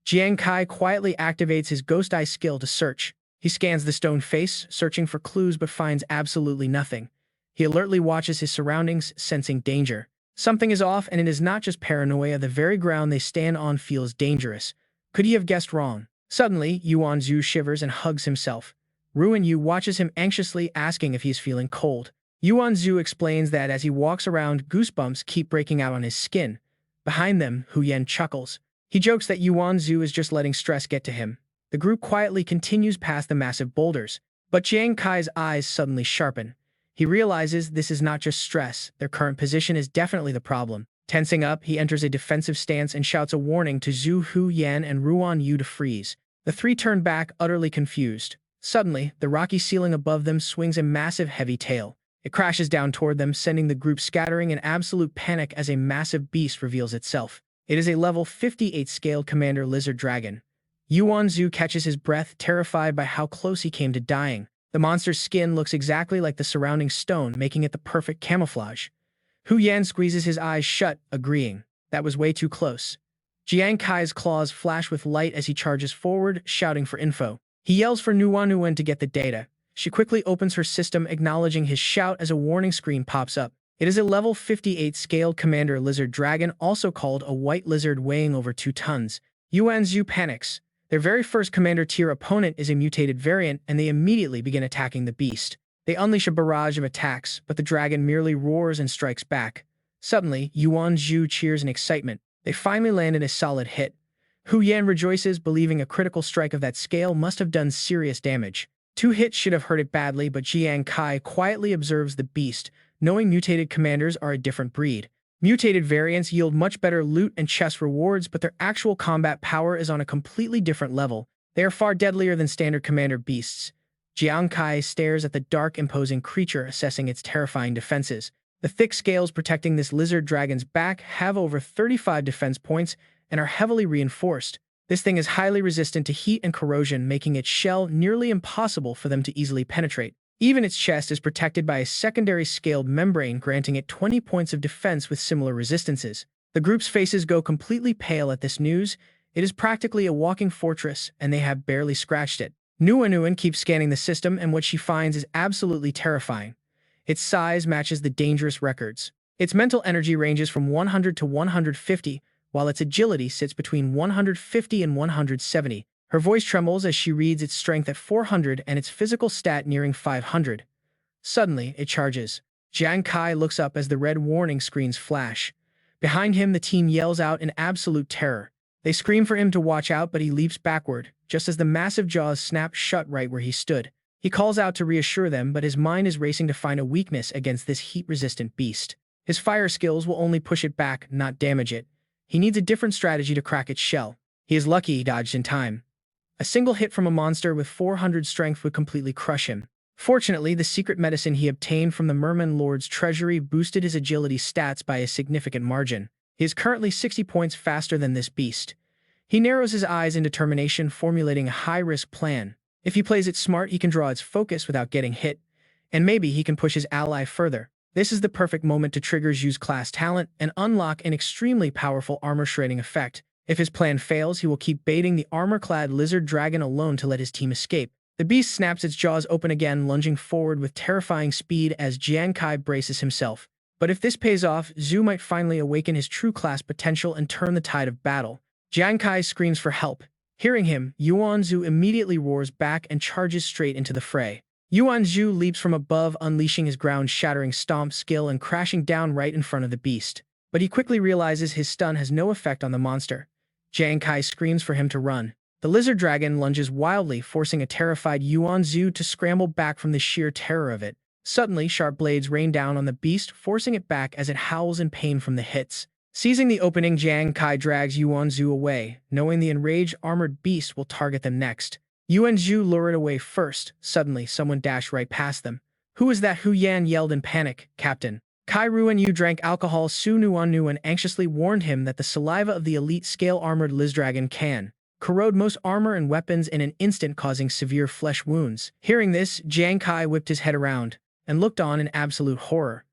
Jiang Kai quietly activates his ghost eye skill to search. He scans the stone face, searching for clues but finds absolutely nothing. He alertly watches his surroundings, sensing danger. Something is off, and it is not just paranoia. The very ground they stand on feels dangerous. Could he have guessed wrong? Suddenly, Yuan Zhu shivers and hugs himself. Ruan Yu watches him anxiously, asking if he is feeling cold. Yuan Zhu explains that as he walks around, goosebumps keep breaking out on his skin. Behind them, Hu Yan chuckles. He jokes that Yuan Zhu is just letting stress get to him. The group quietly continues past the massive boulders. But Jiang Kai's eyes suddenly sharpen. He realizes this is not just stress. Their current position is definitely the problem. Tensing up, he enters a defensive stance and shouts a warning to Zhu Hu Yan and Ruan Yu to freeze. The three turn back, utterly confused. Suddenly, the rocky ceiling above them swings a massive heavy tail. It crashes down toward them, sending the group scattering in absolute panic as a massive beast reveals itself. It is a level 58 scaled commander lizard dragon. Yuan Zhu catches his breath, terrified by how close he came to dying. The monster's skin looks exactly like the surrounding stone, making it the perfect camouflage. Hu Yan squeezes his eyes shut, agreeing. That was way too close. Jiang Kai's claws flash with light as he charges forward, shouting for info. He yells for Nguyen Yuan to get the data. She quickly opens her system, acknowledging his shout as a warning screen pops up. It is a level 58 scaled commander lizard dragon, also called a white lizard, weighing over 2 tons. Yuan Zhu panics. Their very first commander tier opponent is a mutated variant, and they immediately begin attacking the beast. They unleash a barrage of attacks, but the dragon merely roars and strikes back. Suddenly, Yuan Zhu cheers in excitement. They finally land in a solid hit. Hu Yan rejoices, believing a critical strike of that scale must have done serious damage. 2 hits should have hurt it badly, but Jiang Kai quietly observes the beast, knowing mutated commanders are a different breed. Mutated variants yield much better loot and chest rewards, but their actual combat power is on a completely different level. They are far deadlier than standard commander beasts. Jiang Kai stares at the dark, imposing creature, assessing its terrifying defenses. The thick scales protecting this lizard dragon's back have over 35 defense points and are heavily reinforced. This thing is highly resistant to heat and corrosion, making its shell nearly impossible for them to easily penetrate. Even its chest is protected by a secondary scaled membrane, granting it 20 points of defense with similar resistances. The group's faces go completely pale at this news. It is practically a walking fortress, and they have barely scratched it. Nguyen keeps scanning the system, and what she finds is absolutely terrifying. Its size matches the dangerous records. Its mental energy ranges from 100 to 150, while its agility sits between 150 and 170. Her voice trembles as she reads its strength at 400 and its physical stat nearing 500. Suddenly, it charges. Jiang Kai looks up as the red warning screens flash. Behind him, the team yells out in absolute terror. They scream for him to watch out, but he leaps backward, just as the massive jaws snap shut right where he stood. He calls out to reassure them, but his mind is racing to find a weakness against this heat-resistant beast. His fire skills will only push it back, not damage it. He needs a different strategy to crack its shell. He is lucky he dodged in time. A single hit from a monster with 400 strength would completely crush him. Fortunately, the secret medicine he obtained from the Merman Lord's treasury boosted his agility stats by a significant margin. He is currently 60 points faster than this beast. He narrows his eyes in determination, formulating a high-risk plan. If he plays it smart, he can draw its focus without getting hit, and maybe he can push his ally further. This is the perfect moment to trigger Zhu's class talent and unlock an extremely powerful armor-shredding effect. If his plan fails, he will keep baiting the armor-clad lizard dragon alone to let his team escape. The beast snaps its jaws open again, lunging forward with terrifying speed as Jiang Kai braces himself. But if this pays off, Zhu might finally awaken his true class potential and turn the tide of battle. Jiang Kai screams for help. Hearing him, Yuan Zhu immediately roars back and charges straight into the fray. Yuan Zhu leaps from above, unleashing his ground-shattering stomp skill and crashing down right in front of the beast. But he quickly realizes his stun has no effect on the monster. Jiang Kai screams for him to run. The lizard dragon lunges wildly, forcing a terrified Yuan Zhu to scramble back from the sheer terror of it. Suddenly, sharp blades rain down on the beast, forcing it back as it howls in pain from the hits. Seizing the opening, Jiang Kai drags Yuan Zhu away, knowing the enraged armored beast will target them next. Yuan Zhu lured away first. Suddenly, someone dashed right past them. "Who is that?" Hu Yan yelled in panic. "Captain." Kai Ruan Yu drank alcohol. Su Nuan Nuan anxiously warned him that the saliva of the elite scale-armored lizdragon can corrode most armor and weapons in an instant, causing severe flesh wounds. Hearing this, Jiang Kai whipped his head around and looked on in absolute horror.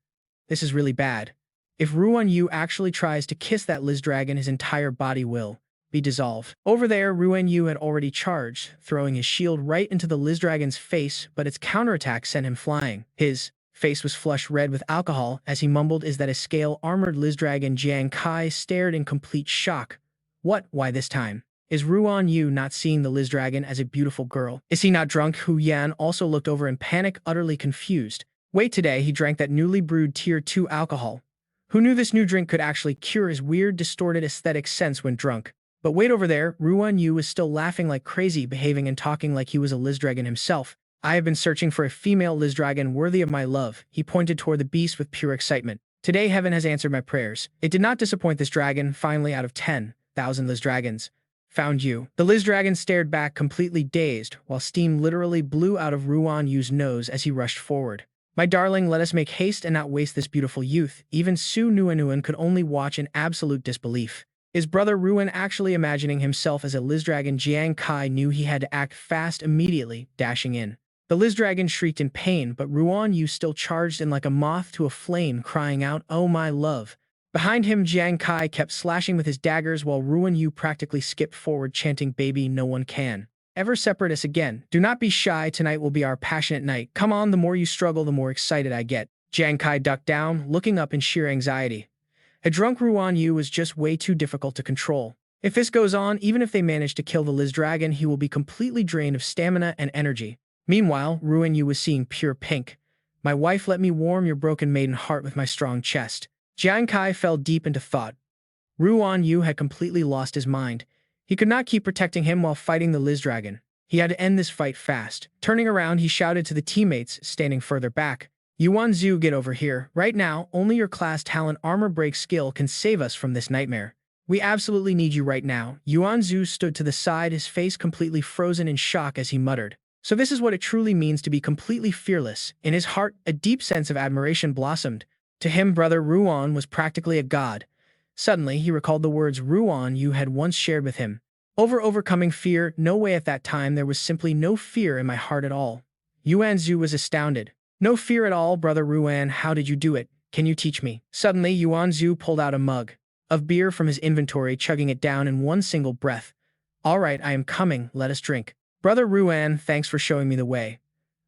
This is really bad. If Ruan Yu actually tries to kiss that lizdragon, his entire body will be dissolved. Over there, Ruan Yu had already charged, throwing his shield right into the lizdragon's face, but its counterattack sent him flying. His face was flushed red with alcohol as he mumbled, "Is that a scale-armored lizdragon?" Jiang Kai stared in complete shock. What? Why this time? Is Ruan Yu not seeing the lizdragon as a beautiful girl? Is he not drunk? Hu Yan also looked over in panic, utterly confused. Wait, today he drank that newly brewed Tier 2 alcohol. Who knew this new drink could actually cure his weird, distorted aesthetic sense when drunk? But wait, over there, Ruan Yu was still laughing like crazy, behaving and talking like he was a lizdragon himself. "I have been searching for a female lizdragon worthy of my love." He pointed toward the beast with pure excitement. "Today heaven has answered my prayers." It did not disappoint this dragon. Finally, out of 10,000 lizdragons, found you. The lizdragon stared back, completely dazed, while steam literally blew out of Ruan Yu's nose as he rushed forward. "My darling, let us make haste and not waste this beautiful youth." Even Su Nuanuan could only watch in absolute disbelief. Is brother Ruan actually imagining himself as a lizdragon? Jiang Kai knew he had to act fast immediately, dashing in. The lizdragon shrieked in pain, but Ruan Yu still charged in like a moth to a flame, crying out, "Oh my love." Behind him, Jiang Kai kept slashing with his daggers while Ruan Yu practically skipped forward, chanting, "Baby, no one can ever separate us again. Do not be shy, tonight will be our passionate night. Come on, the more you struggle, the more excited I get." Jiang Kai ducked down, looking up in sheer anxiety. A drunk Ruan Yu was just way too difficult to control. If this goes on, even if they manage to kill the lizdragon, he will be completely drained of stamina and energy. Meanwhile, Ruan Yu was seeing pure pink. "My wife, let me warm your broken maiden heart with my strong chest." Jiang Kai fell deep into thought. Ruan Yu had completely lost his mind. He could not keep protecting him while fighting the lizdragon. He had to end this fight fast. Turning around, he shouted to the teammates standing further back. "Yuan Zhu, get over here. Right now, only your class talent armor break skill can save us from this nightmare. We absolutely need you right now." Yuan Zhu stood to the side, his face completely frozen in shock as he muttered, "So this is what it truly means to be completely fearless." In his heart, a deep sense of admiration blossomed. To him, brother Ruan was practically a god. Suddenly, he recalled the words Ruan Yu had once shared with him. Overcoming fear, no way. At that time, there was simply no fear in my heart at all. Yuan Zhu was astounded. "No fear at all, brother Ruan. How did you do it? Can you teach me?" Suddenly, Yuan Zhu pulled out a mug of beer from his inventory, chugging it down in one single breath. "All right, I am coming. Let us drink." "Brother Ruan, thanks for showing me the way.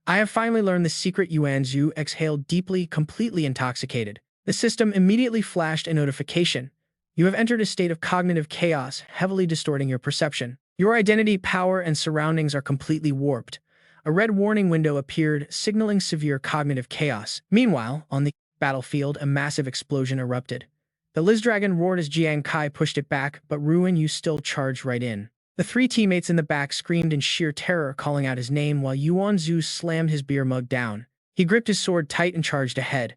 I have finally learned the secret." Yuan Zhu exhaled deeply, completely intoxicated. The system immediately flashed a notification. "You have entered a state of cognitive chaos, heavily distorting your perception. Your identity, power, and surroundings are completely warped. A red warning window appeared, signaling severe cognitive chaos. Meanwhile, on the battlefield, a massive explosion erupted. The Lizdragon roared as Jiang Kai pushed it back, but Ruan Yu still charged right in. The three teammates in the back screamed in sheer terror, calling out his name while Yuan Zhu slammed his beer mug down. He gripped his sword tight and charged ahead.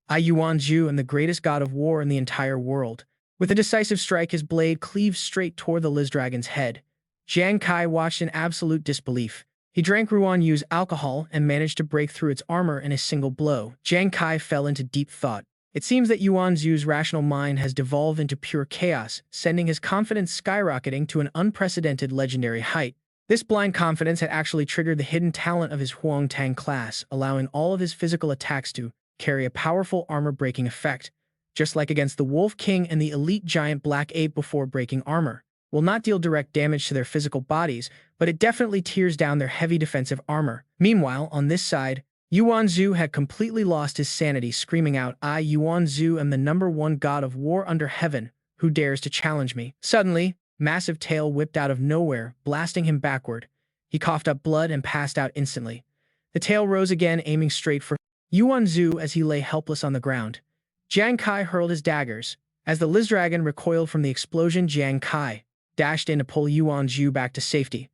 I, Yuan Zhu, am the greatest god of war in the entire world. With a decisive strike, his blade cleaved straight toward the Lizdragon's head. Jiang Kai watched in absolute disbelief. He drank Ruan Yu's alcohol and managed to break through its armor in a single blow. Jiang Kai fell into deep thought. It seems that Yuan Zhu's rational mind has devolved into pure chaos, sending his confidence skyrocketing to an unprecedented legendary height. This blind confidence had actually triggered the hidden talent of his Huang Tang class, allowing all of his physical attacks to carry a powerful armor-breaking effect. Just like against the Wolf King and the elite giant Black Ape before breaking armor, will not deal direct damage to their physical bodies, but it definitely tears down their heavy defensive armor. Meanwhile, on this side, Yuan Zhu had completely lost his sanity, screaming out, I, Yuan Zhu, am the #1 god of war under heaven. Who dares to challenge me? Suddenly, massive tail whipped out of nowhere, blasting him backward. He coughed up blood and passed out instantly. The tail rose again, aiming straight for Yuan Zhu as he lay helpless on the ground. Jiang Kai hurled his daggers. As the Lizdragon recoiled from the explosion, Jiang Kai dashed in to pull Yuan Zhu back to safety.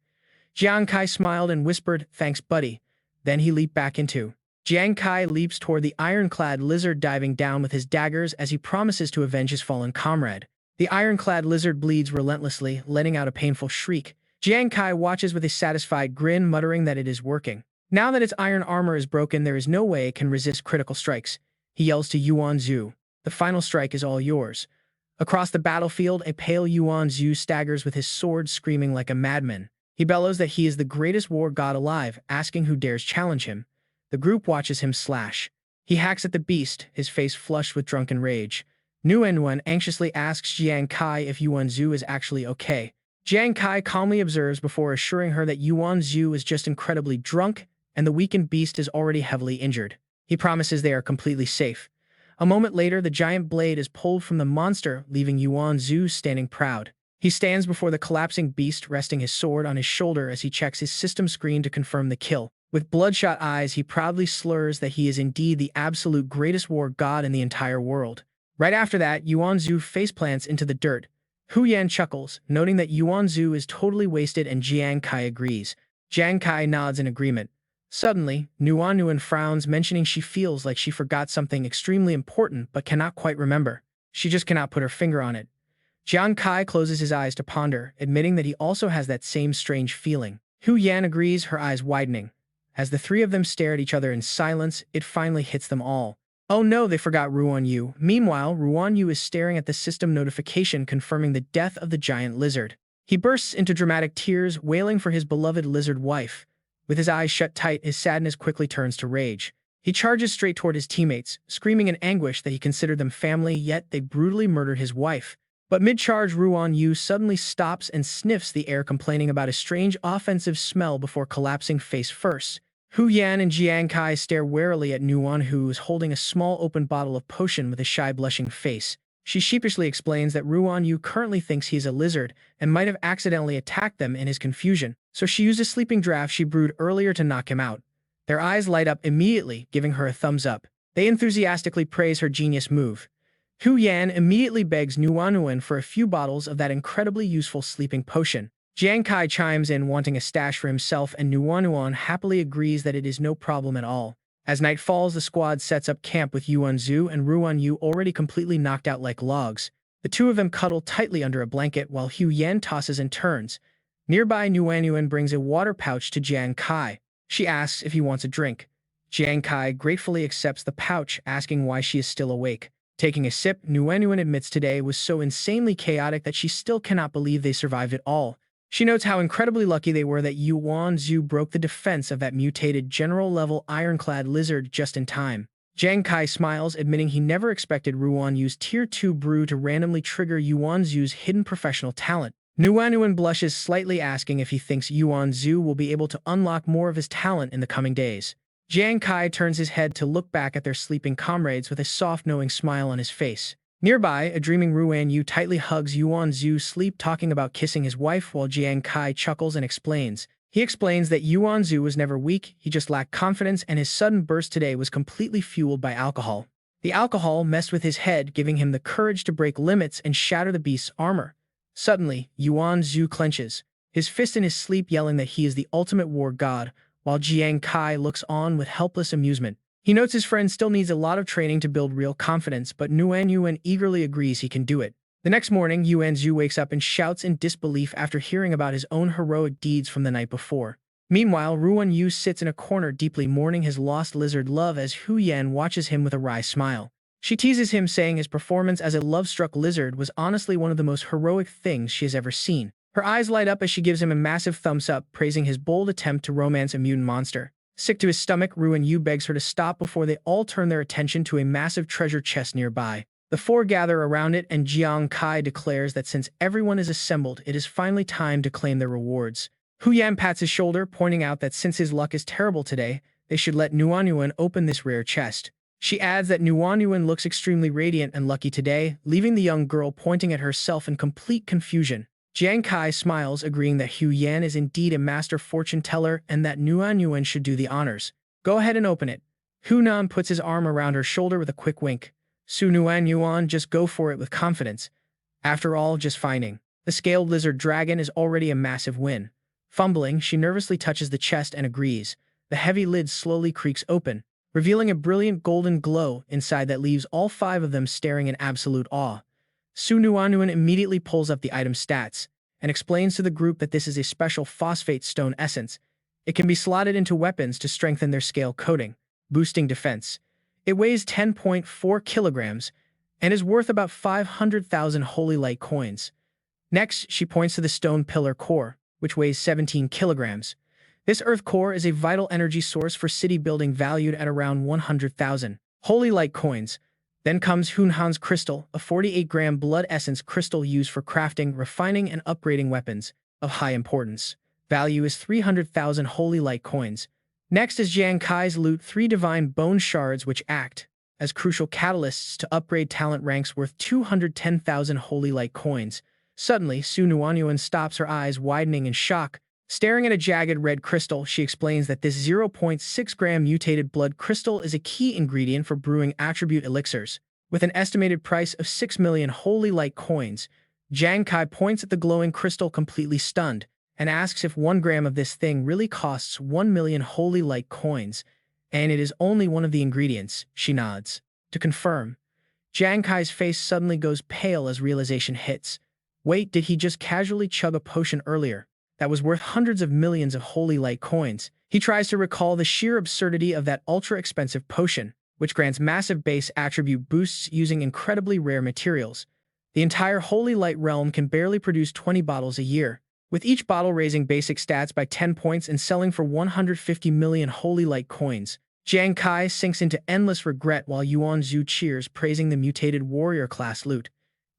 Jiang Kai smiled and whispered, thanks, buddy. Then he leaped back into. Jiang Kai leaps toward the ironclad lizard, diving down with his daggers as he promises to avenge his fallen comrade. The ironclad lizard bleeds relentlessly, letting out a painful shriek. Jiang Kai watches with a satisfied grin, muttering that it is working. Now that its iron armor is broken, there is no way it can resist critical strikes. He yells to Yuan Zhu, the final strike is all yours. Across the battlefield, a pale Yuan Zhu staggers with his sword, screaming like a madman. He bellows that he is the greatest war god alive, asking who dares challenge him. The group watches him slash. He hacks at the beast, his face flushed with drunken rage. Nuan anxiously asks Jiang Kai if Yuan Zhu is actually okay. Jiang Kai calmly observes before assuring her that Yuan Zhu is just incredibly drunk and the weakened beast is already heavily injured. He promises they are completely safe. A moment later, the giant blade is pulled from the monster, leaving Yuan Zhu standing proud. He stands before the collapsing beast, resting his sword on his shoulder as he checks his system screen to confirm the kill. With bloodshot eyes, he proudly slurs that he is indeed the absolute greatest war god in the entire world. Right after that, Yuan Zhu faceplants into the dirt. Hu Yan chuckles, noting that Yuan Zhu is totally wasted, and Jiang Kai agrees. Jiang Kai nods in agreement. Suddenly, Nuan frowns, mentioning she feels like she forgot something extremely important but cannot quite remember. She just cannot put her finger on it. Jiang Kai closes his eyes to ponder, admitting that he also has that same strange feeling. Hu Yan agrees, her eyes widening. As the three of them stare at each other in silence, it finally hits them all. Oh no, they forgot Ruan Yu. Meanwhile, Ruan Yu is staring at the system notification confirming the death of the giant lizard. He bursts into dramatic tears, wailing for his beloved lizard wife. With his eyes shut tight, his sadness quickly turns to rage. He charges straight toward his teammates, screaming in anguish that he considered them family, yet they brutally murdered his wife. But mid-charge, Ruan Yu suddenly stops and sniffs the air, complaining about a strange offensive smell before collapsing face first. Hu Yan and Jiang Kai stare warily at Nuan, who is holding a small open bottle of potion with a shy, blushing face. She sheepishly explains that Ruan Yu currently thinks he is a lizard and might have accidentally attacked them in his confusion, so she used a sleeping draft she brewed earlier to knock him out. Their eyes light up immediately, giving her a thumbs up. They enthusiastically praise her genius move. Hu Yan immediately begs Nuan for a few bottles of that incredibly useful sleeping potion. Jiang Kai chimes in, wanting a stash for himself, and Nuan happily agrees that it is no problem at all. As night falls, the squad sets up camp with Yuan Zhu and Ruan Yu already completely knocked out like logs. The two of them cuddle tightly under a blanket while Hu Yan tosses and turns. Nearby, Nuan brings a water pouch to Jiang Kai. She asks if he wants a drink. Jiang Kai gratefully accepts the pouch, asking why she is still awake. Taking a sip, Nuan admits today was so insanely chaotic that she still cannot believe they survived it all. She notes how incredibly lucky they were that Yuan Zhu broke the defense of that mutated general-level ironclad lizard just in time. Jiang Kai smiles, admitting he never expected Ruan Yu's Tier 2 brew to randomly trigger Yuan Zhu's hidden professional talent. Nuan blushes slightly, asking if he thinks Yuan Zhu will be able to unlock more of his talent in the coming days. Jiang Kai turns his head to look back at their sleeping comrades with a soft, knowing smile on his face. Nearby, a dreaming Ruan Yu tightly hugs Yuan Zhu sleep talking about kissing his wife while Jiang Kai chuckles and explains. He explains that Yuan Zhu was never weak, he just lacked confidence and his sudden burst today was completely fueled by alcohol. The alcohol messed with his head, giving him the courage to break limits and shatter the beast's armor. Suddenly, Yuan Zhu clenches, his fist in his sleep yelling that he is the ultimate war god, while Jiang Kai looks on with helpless amusement. He notes his friend still needs a lot of training to build real confidence, but Yuan eagerly agrees he can do it. The next morning, Yuan Zhu wakes up and shouts in disbelief after hearing about his own heroic deeds from the night before. Meanwhile, Ruan Yu sits in a corner deeply mourning his lost lizard love as Hu Yan watches him with a wry smile. She teases him, saying his performance as a love-struck lizard was honestly one of the most heroic things she has ever seen. Her eyes light up as she gives him a massive thumbs up, praising his bold attempt to romance a mutant monster. Sick to his stomach, Ruan Yu begs her to stop before they all turn their attention to a massive treasure chest nearby. The four gather around it and Jiang Kai declares that since everyone is assembled, it is finally time to claim their rewards. Hu Yan pats his shoulder, pointing out that since his luck is terrible today, they should let Yuan open this rare chest. She adds that Yuan looks extremely radiant and lucky today, leaving the young girl pointing at herself in complete confusion. Jiang Kai smiles, agreeing that Hu Yan is indeed a master fortune teller and that Yuan should do the honors. Go ahead and open it. Hu Nan puts his arm around her shoulder with a quick wink. Yuan, just go for it with confidence. After all, just finding the scaled lizard dragon is already a massive win. Fumbling, she nervously touches the chest and agrees. The heavy lid slowly creaks open, revealing a brilliant golden glow inside that leaves all five of them staring in absolute awe. Yuan immediately pulls up the item stats and explains to the group that this is a special phosphate stone essence. It can be slotted into weapons to strengthen their scale coating, boosting defense. It weighs 10.4 kilograms and is worth about 500,000 holy light coins. Next, she points to the stone pillar core, which weighs 17 kilograms. This earth core is a vital energy source for city building valued at around 100,000 holy light coins. Then comes Hunhan's crystal, a 48-gram blood essence crystal used for crafting, refining, and upgrading weapons of high importance. Value is 300,000 holy light coins. Next is Jiang Kai's loot, 3 divine bone shards which act as crucial catalysts to upgrade talent ranks worth 210,000 holy light coins. Suddenly, Yuan stops, her eyes widening in shock. Staring at a jagged red crystal, she explains that this 0.6-gram mutated blood crystal is a key ingredient for brewing attribute elixirs. With an estimated price of 6 million holy light coins, Jiang Kai points at the glowing crystal completely stunned and asks if 1 gram of this thing really costs 1 million holy light coins, and it is only one of the ingredients. She nods. To confirm, Jiang Kai's face suddenly goes pale as realization hits. Wait, did he just casually chug a potion earlier that was worth hundreds of millions of holy light coins? He tries to recall the sheer absurdity of that ultra-expensive potion, which grants massive base attribute boosts using incredibly rare materials. The entire holy light realm can barely produce 20 bottles a year, with each bottle raising basic stats by 10 points and selling for 150 million holy light coins. Jiang Kai sinks into endless regret while Yuan Zhu cheers, praising the mutated warrior class loot.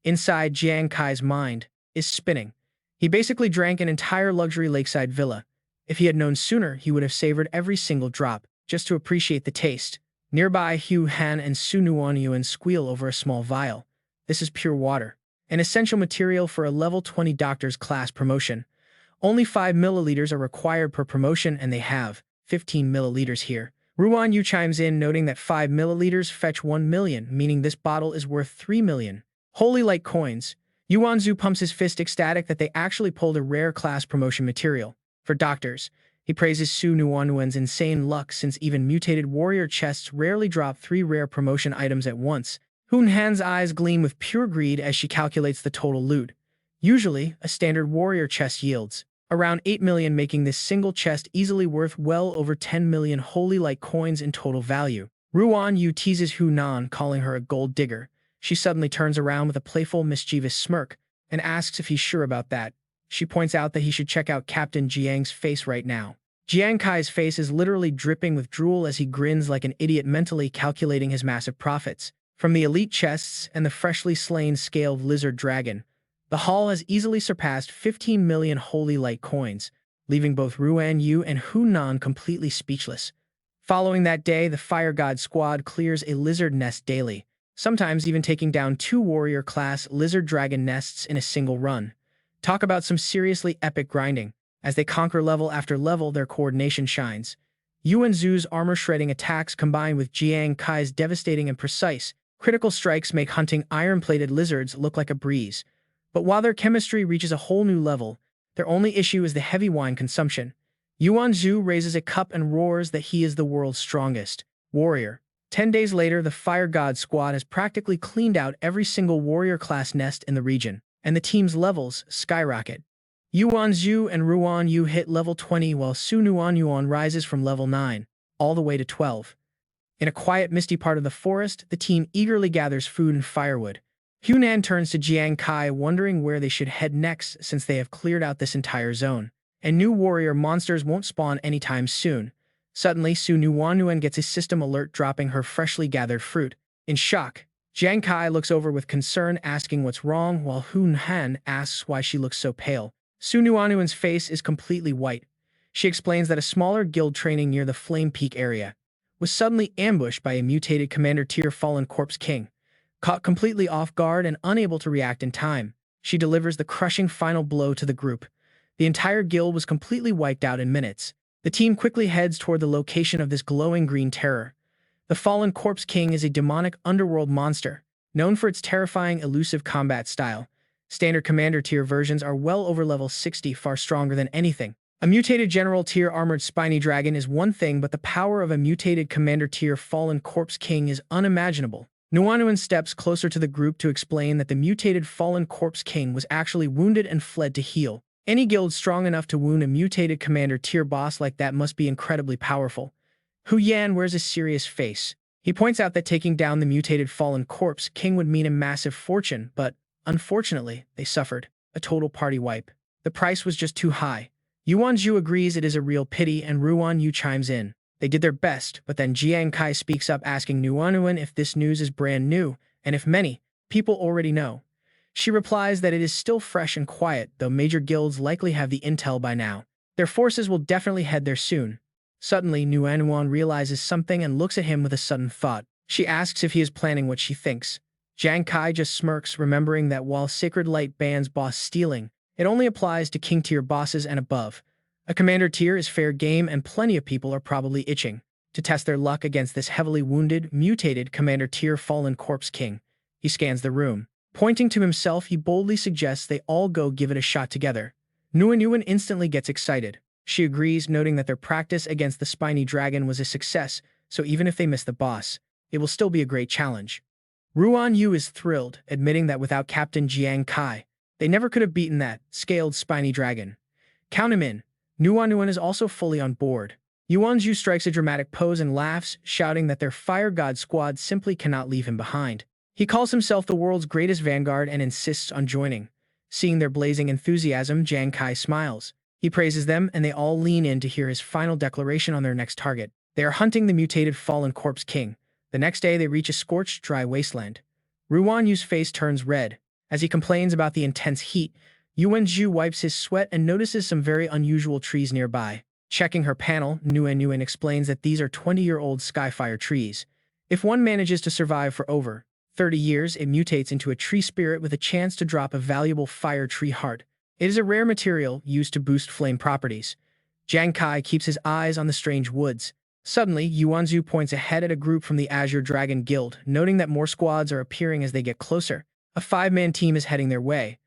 Inside, Jiang Kai's mind is spinning. He basically drank an entire luxury lakeside villa. If he had known sooner, he would have savored every single drop, just to appreciate the taste. Nearby, Hu Han and Yuan squeal over a small vial. This is pure water, an essential material for a level 20 doctor's class promotion. Only 5 milliliters are required per promotion, and they have 15 milliliters here. Ruan Yu chimes in, noting that 5 milliliters fetch 1 million, meaning this bottle is worth 3 million holy light coins. Yuan Zhu pumps his fist, ecstatic that they actually pulled a rare class promotion material. For doctors, he praises Yuan's insane luck, since even mutated warrior chests rarely drop 3 rare promotion items at once. Han's eyes gleam with pure greed as she calculates the total loot. Usually, a standard warrior chest yields around 8 million, making this single chest easily worth well over 10 million holy light coins in total value. Ruan Yu teases Hunan, calling her a gold digger. She suddenly turns around with a playful, mischievous smirk and asks if he's sure about that. She points out that he should check out Captain Jiang's face right now. Jiang Kai's face is literally dripping with drool as he grins like an idiot, mentally calculating his massive profits. From the elite chests and the freshly slain scaled lizard dragon, the haul has easily surpassed 15 million holy light coins, leaving both Ruan Yu and Hunan completely speechless. Following that day, the Fire God squad clears a lizard nest daily, sometimes even taking down 2 warrior-class lizard dragon nests in a single run. Talk about some seriously epic grinding. As they conquer level after level, their coordination shines. Yuan Zhu's armor-shredding attacks combined with Jiang Kai's devastating and precise, critical strikes make hunting iron-plated lizards look like a breeze. But while their chemistry reaches a whole new level, their only issue is the heavy wine consumption. Yuan Zhu raises a cup and roars that he is the world's strongest warrior. 10 days later, the Fire God squad has practically cleaned out every single warrior-class nest in the region, and the team's levels skyrocket. Yuan Zhu and Ruan Yu hit level 20 while Su Nuan Yuan rises from level 9, all the way to 12. In a quiet, misty part of the forest, the team eagerly gathers food and firewood. Hunan turns to Jiang Kai, wondering where they should head next since they have cleared out this entire zone. And new warrior monsters won't spawn anytime soon. Suddenly, Su Nuan gets a system alert dropping her freshly gathered fruit. In shock, Jiang Kai looks over with concern, asking what's wrong, while Hunan asks why she looks so pale. Su Nuan's face is completely white. She explains that a smaller guild training near the Flame Peak area was suddenly ambushed by a mutated Commander Tier Fallen Corpse King. Caught completely off guard and unable to react in time, she delivers the crushing final blow to the group. The entire guild was completely wiped out in minutes. The team quickly heads toward the location of this glowing green terror. The Fallen Corpse King is a demonic underworld monster, known for its terrifying, elusive combat style. Standard Commander Tier versions are well over level 60, far stronger than anything. A mutated General Tier Armored Spiny Dragon is one thing, but the power of a mutated Commander Tier Fallen Corpse King is unimaginable. Nuan steps closer to the group to explain that the mutated Fallen Corpse King was actually wounded and fled to heal. Any guild strong enough to wound a mutated Commander Tier boss like that must be incredibly powerful. Hu Yan wears a serious face. He points out that taking down the mutated Fallen Corpse King would mean a massive fortune, but unfortunately, they suffered a total party wipe. The price was just too high. Yuan Zhu agrees it is a real pity, and Ruan Yu chimes in. They did their best, but then Jiang Kai speaks up, asking Nuan if this news is brand new, and if many people already know. She replies that it is still fresh and quiet, though major guilds likely have the intel by now. Their forces will definitely head there soon. Suddenly, Nuan realizes something and looks at him with a sudden thought. She asks if he is planning what she thinks. Jiang Kai just smirks, remembering that while Sacred Light bans boss stealing, it only applies to King Tier bosses and above. A Commander Tier is fair game, and plenty of people are probably itching to test their luck against this heavily wounded, mutated Commander Tier Fallen Corpse King. He scans the room. Pointing to himself, he boldly suggests they all go give it a shot together. Nuan instantly gets excited. She agrees, noting that their practice against the Spiny Dragon was a success, so even if they miss the boss, it will still be a great challenge. Ruan Yu is thrilled, admitting that without Captain Jiang Kai, they never could have beaten that scaled Spiny Dragon. Count him in. Nuan is also fully on board. Yuan Zhu strikes a dramatic pose and laughs, shouting that their Fire God squad simply cannot leave him behind. He calls himself the world's greatest vanguard and insists on joining. Seeing their blazing enthusiasm, Jiang Kai smiles. He praises them, and they all lean in to hear his final declaration on their next target. They are hunting the mutated Fallen Corpse King. The next day, they reach a scorched, dry wasteland. Ruan Yu's face turns red. As he complains about the intense heat, Yuan Zhu wipes his sweat and notices some very unusual trees nearby. Checking her panel, Nuan explains that these are 20-year-old skyfire trees. If one manages to survive for over 30 years, it mutates into a tree spirit with a chance to drop a valuable fire tree heart. It is a rare material used to boost flame properties. Jiang Kai keeps his eyes on the strange woods. Suddenly, Yuan Zhu points ahead at a group from the Azure Dragon Guild, noting that more squads are appearing as they get closer. A 5-man team is heading their way.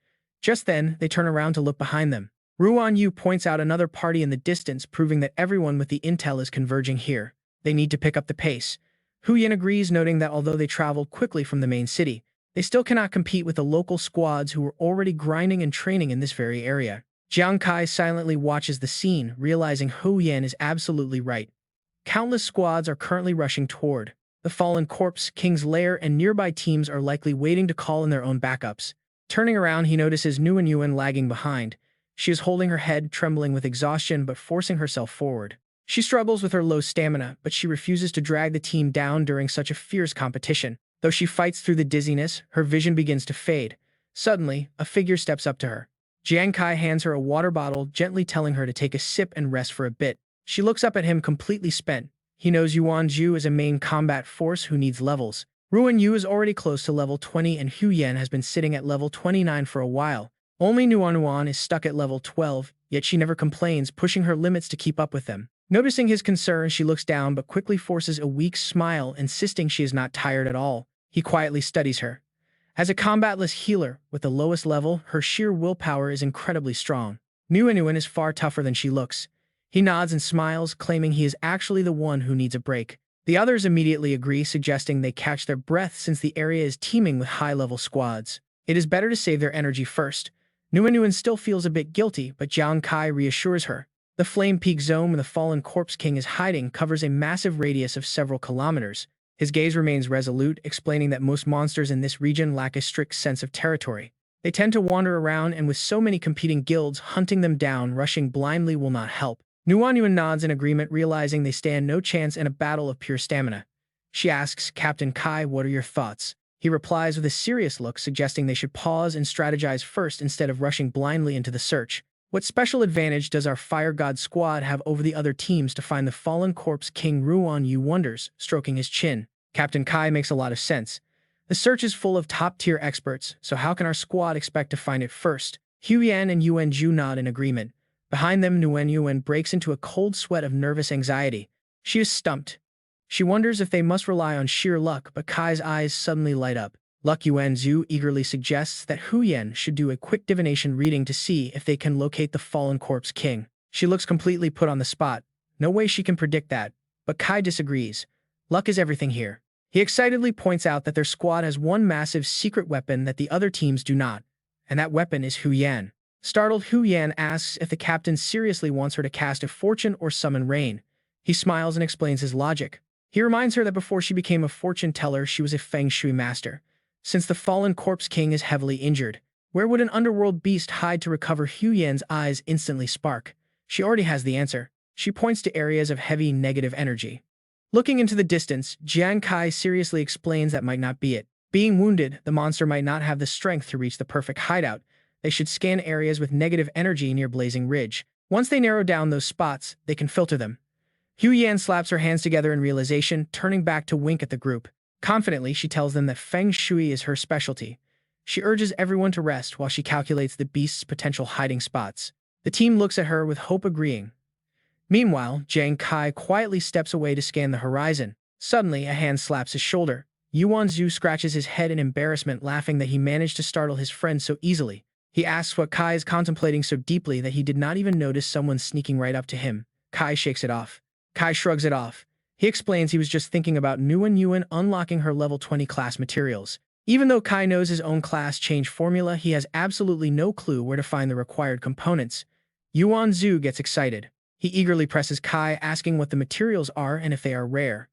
Just then, they turn around to look behind them. Ruan Yu points out another party in the distance, proving that everyone with the intel is converging here. They need to pick up the pace. Hu Yan agrees, noting that although they traveled quickly from the main city, they still cannot compete with the local squads who were already grinding and training in this very area. Jiang Kai silently watches the scene, realizing Hu Yan is absolutely right. Countless squads are currently rushing toward the Fallen Corpse King's lair, and nearby teams are likely waiting to call in their own backups. Turning around, he notices Nuan lagging behind. She is holding her head, trembling with exhaustion but forcing herself forward. She struggles with her low stamina, but she refuses to drag the team down during such a fierce competition. Though she fights through the dizziness, her vision begins to fade. Suddenly, a figure steps up to her. Jiang Kai hands her a water bottle, gently telling her to take a sip and rest for a bit. She looks up at him completely spent. He knows Yuan Zhu is a main combat force who needs levels. Ruan Yu is already close to level 20 and Hu Yan has been sitting at level 29 for a while. Only Nuan is stuck at level 12, yet she never complains, pushing her limits to keep up with them. Noticing his concern, she looks down but quickly forces a weak smile, insisting she is not tired at all. He quietly studies her. As a combatless healer with the lowest level, her sheer willpower is incredibly strong. Nuan is far tougher than she looks. He nods and smiles, claiming he is actually the one who needs a break. The others immediately agree, suggesting they catch their breath since the area is teeming with high-level squads. It is better to save their energy first. Nuan still feels a bit guilty, but Jiang Kai reassures her. The flame peak zone where the fallen corpse king is hiding covers a massive radius of several kilometers. His gaze remains resolute, explaining that most monsters in this region lack a strict sense of territory. They tend to wander around, and with so many competing guilds hunting them down, rushing blindly will not help. Nuan nods in agreement, realizing they stand no chance in a battle of pure stamina. She asks Captain Kai, "What are your thoughts?" He replies with a serious look, suggesting they should pause and strategize first instead of rushing blindly into the search. What special advantage does our Fire God squad have over the other teams to find the fallen corpse king? Ruan Yu wonders, stroking his chin. Captain Kai makes a lot of sense. The search is full of top-tier experts, so how can our squad expect to find it first? Hu Yan and Yuan Ju nod in agreement. Behind them, Yuan breaks into a cold sweat of nervous anxiety. She is stumped. She wonders if they must rely on sheer luck, but Kai's eyes suddenly light up. Yuan Zhu eagerly suggests that Hu Yan should do a quick divination reading to see if they can locate the fallen corpse king. She looks completely put on the spot. No way she can predict that. But Kai disagrees. Luck is everything here. He excitedly points out that their squad has one massive secret weapon that the other teams do not, and that weapon is Hu Yan. Startled, Hu Yan asks if the captain seriously wants her to cast a fortune or summon rain. He smiles and explains his logic. He reminds her that before she became a fortune teller, she was a feng shui master. Since the fallen corpse king is heavily injured, where would an underworld beast hide to recover? Hu Yan's eyes instantly spark. She already has the answer. She points to areas of heavy negative energy. Looking into the distance, Jiang Kai seriously explains that might not be it. Being wounded, the monster might not have the strength to reach the perfect hideout. They should scan areas with negative energy near Blazing Ridge. Once they narrow down those spots, they can filter them. Hu Yan slaps her hands together in realization, turning back to wink at the group. Confidently, she tells them that feng shui is her specialty. She urges everyone to rest while she calculates the beast's potential hiding spots. The team looks at her with hope, agreeing. Meanwhile, Jiang Kai quietly steps away to scan the horizon. Suddenly, a hand slaps his shoulder. Yuan Zhu scratches his head in embarrassment, laughing that he managed to startle his friend so easily. He asks what Kai is contemplating so deeply that he did not even notice someone sneaking right up to him. Kai shakes it off. Kai shrugs it off. He explains he was just thinking about Yuan unlocking her level 20 class materials. Even though Kai knows his own class change formula, he has absolutely no clue where to find the required components. Yuan Zhu gets excited. He eagerly presses Kai, asking what the materials are and if they are rare.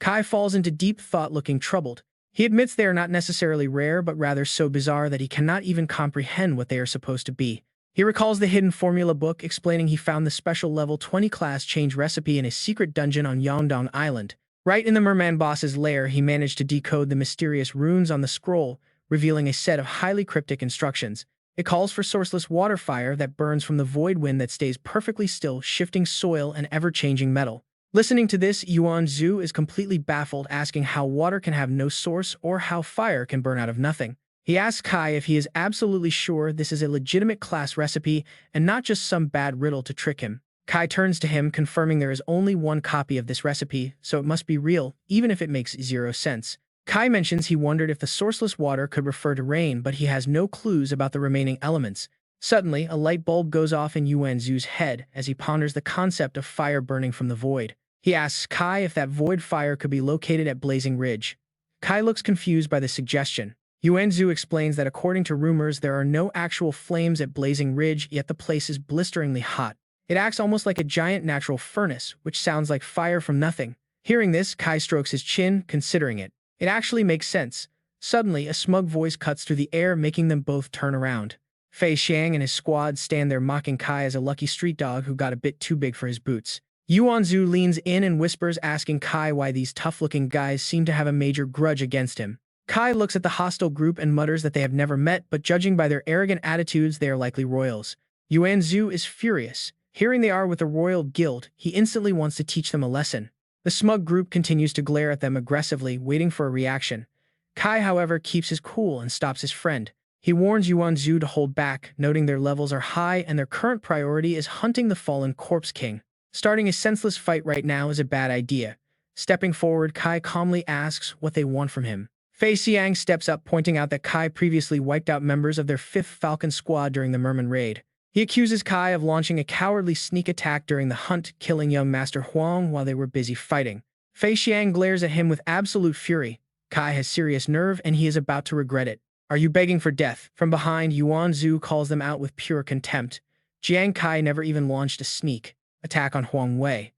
Kai falls into deep thought, looking troubled. He admits they are not necessarily rare, but rather so bizarre that he cannot even comprehend what they are supposed to be. He recalls the hidden formula book, explaining he found the special level 20 class change recipe in a secret dungeon on Yongdong Island. Right in the merman boss's lair, he managed to decode the mysterious runes on the scroll, revealing a set of highly cryptic instructions. It calls for sourceless water fire that burns from the void wind that stays perfectly still, shifting soil and ever-changing metal. Listening to this, Yuan Zhu is completely baffled, asking how water can have no source or how fire can burn out of nothing. He asks Kai if he is absolutely sure this is a legitimate class recipe and not just some bad riddle to trick him. Kai turns to him, confirming there is only one copy of this recipe, so it must be real, even if it makes 0 sense. Kai mentions he wondered if the sourceless water could refer to rain, but he has no clues about the remaining elements. Suddenly, a light bulb goes off in Yuan Zhu's head as he ponders the concept of fire burning from the void. He asks Kai if that void fire could be located at Blazing Ridge. Kai looks confused by the suggestion. Yuan Zhu explains that according to rumors, there are no actual flames at Blazing Ridge, yet the place is blisteringly hot. It acts almost like a giant natural furnace, which sounds like fire from nothing. Hearing this, Kai strokes his chin, considering it. It actually makes sense. Suddenly, a smug voice cuts through the air, making them both turn around. Fei Xiang and his squad stand there, mocking Kai as a lucky street dog who got a bit too big for his boots. Yuan Zhu leans in and whispers, asking Kai why these tough-looking guys seem to have a major grudge against him. Kai looks at the hostile group and mutters that they have never met, but judging by their arrogant attitudes, they are likely royals. Yuan Zhu is furious. Hearing they are with the royal guild, he instantly wants to teach them a lesson. The smug group continues to glare at them aggressively, waiting for a reaction. Kai, however, keeps his cool and stops his friend. He warns Yuan Zhu to hold back, noting their levels are high and their current priority is hunting the fallen Corpse King. Starting a senseless fight right now is a bad idea. Stepping forward, Kai calmly asks what they want from him. Fei Xiang steps up, pointing out that Kai previously wiped out members of their 5th Falcon Squad during the Merman raid. He accuses Kai of launching a cowardly sneak attack during the hunt, killing young Master Huang while they were busy fighting. Fei Xiang glares at him with absolute fury. Kai has serious nerve and he is about to regret it. Are you begging for death? From behind, Yuan Zhu calls them out with pure contempt. Jiang Kai never even launched a sneak attack on Huang Wei.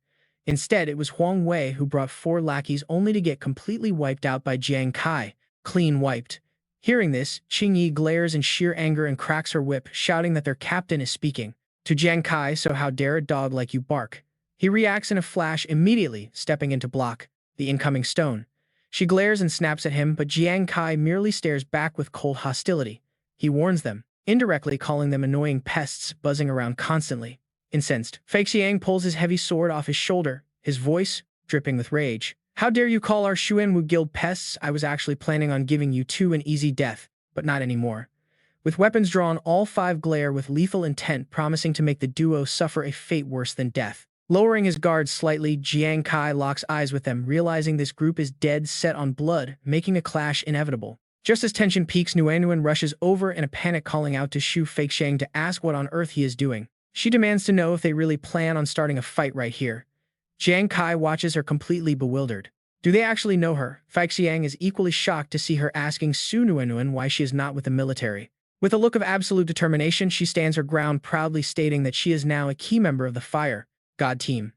Instead, it was Huang Wei who brought 4 lackeys only to get completely wiped out by Jiang Kai. Clean wiped. Hearing this, Qingyi glares in sheer anger and cracks her whip, shouting that their captain is speaking. To Jiang Kai, so how dare a dog like you bark? He reacts in a flash, immediately stepping in to block the incoming stone. She glares and snaps at him, but Jiang Kai merely stares back with cold hostility. He warns them, indirectly calling them annoying pests buzzing around constantly. Incensed, Fei Xiang pulls his heavy sword off his shoulder, his voice dripping with rage. How dare you call our Xuanwu guild pests? I was actually planning on giving you 2 an easy death, but not anymore. With weapons drawn, all 5 glare with lethal intent, promising to make the duo suffer a fate worse than death. Lowering his guard slightly, Jiang Kai locks eyes with them, realizing this group is dead set on blood, making a clash inevitable. Just as tension peaks, Nuan rushes over in a panic, calling out to Fei Xiang to ask what on earth he is doing. She demands to know if they really plan on starting a fight right here. Jiang Kai watches her completely bewildered. Do they actually know her? Fei Xiang is equally shocked to see her asking Su Nuan why she is not with the military. With a look of absolute determination, she stands her ground, proudly stating that she is now a key member of the Fire God team.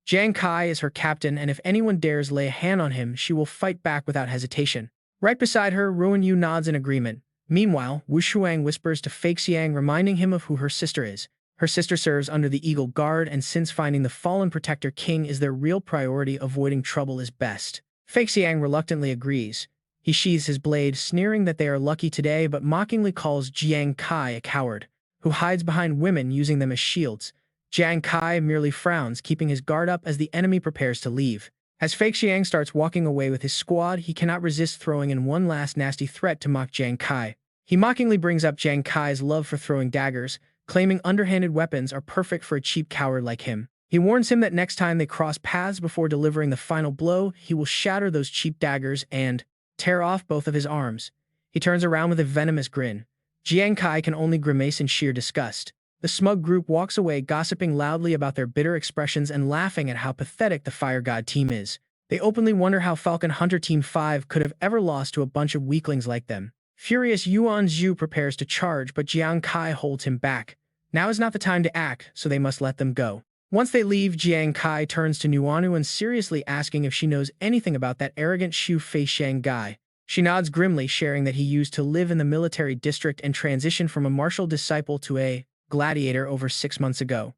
Jiang Kai is her captain, and if anyone dares lay a hand on him, she will fight back without hesitation. Right beside her, Ruan Yu nods in agreement. Meanwhile, Wu Shuang whispers to Fei Xiang, reminding him of who her sister is. Her sister serves under the Eagle Guard, and since finding the fallen Protector King is their real priority, avoiding trouble is best. Fei Xiang reluctantly agrees. He sheathes his blade, sneering that they are lucky today, but mockingly calls Jiang Kai a coward, who hides behind women using them as shields. Jiang Kai merely frowns, keeping his guard up as the enemy prepares to leave. As Fei Xiang starts walking away with his squad, he cannot resist throwing in one last nasty threat to mock Jiang Kai. He mockingly brings up Jiang Kai's love for throwing daggers, claiming underhanded weapons are perfect for a cheap coward like him. He warns him that next time they cross paths before delivering the final blow, he will shatter those cheap daggers and tear off both of his arms. He turns around with a venomous grin. Jiang Kai can only grimace in sheer disgust. The smug group walks away, gossiping loudly about their bitter expressions and laughing at how pathetic the Fire God team is. They openly wonder how Falcon Hunter Team 5 could have ever lost to a bunch of weaklings like them. Furious, Yuan Zhu prepares to charge, but Jiang Kai holds him back. Now is not the time to act, so they must let them go. Once they leave, Jiang Kai turns to Nuan seriously asking if she knows anything about that arrogant Fei Xiang guy. She nods grimly, sharing that he used to live in the military district and transitioned from a martial disciple to a gladiator over 6 months ago.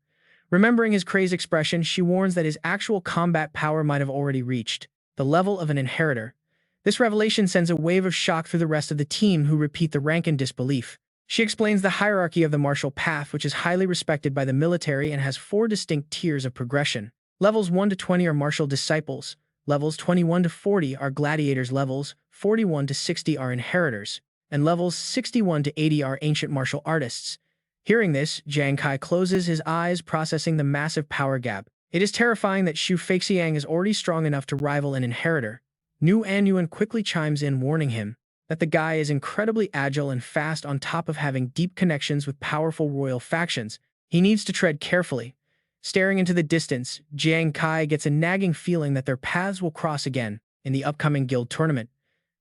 Remembering his crazed expression, she warns that his actual combat power might have already reached the level of an inheritor. This revelation sends a wave of shock through the rest of the team, who repeat the rank in disbelief. She explains the hierarchy of the martial path, which is highly respected by the military and has 4 distinct tiers of progression. Levels 1 to 20 are martial disciples, levels 21 to 40 are gladiators, levels 41 to 60 are inheritors, and levels 61 to 80 are ancient martial artists. Hearing this, Jiang Kai closes his eyes, processing the massive power gap. It is terrifying that Fei Xiang is already strong enough to rival an inheritor. Nuan quickly chimes in, warning him that the guy is incredibly agile and fast, on top of having deep connections with powerful royal factions. He needs to tread carefully. Staring into the distance, Jiang Kai gets a nagging feeling that their paths will cross again in the upcoming guild tournament.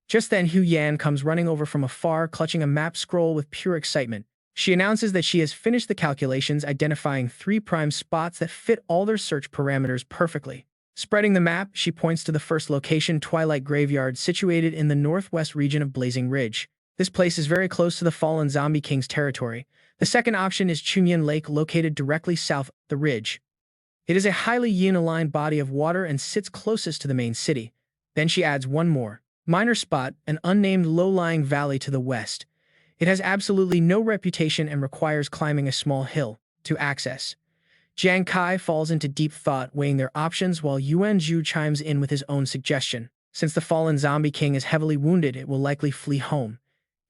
Just then, Hu Yan comes running over from afar, clutching a map scroll with pure excitement. She announces that she has finished the calculations, identifying 3 prime spots that fit all their search parameters perfectly. Spreading the map, she points to the first location, Twilight Graveyard, situated in the northwest region of Blazing Ridge. This place is very close to the fallen Zombie King's territory. The second option is Chunyan Lake, located directly south of the ridge. It is a highly yin-aligned body of water and sits closest to the main city. Then she adds one more minor spot, an unnamed low-lying valley to the west. It has absolutely no reputation and requires climbing a small hill to access. Jiang Kai falls into deep thought, weighing their options, while Yuan Zhu chimes in with his own suggestion. Since the fallen zombie king is heavily wounded, it will likely flee home.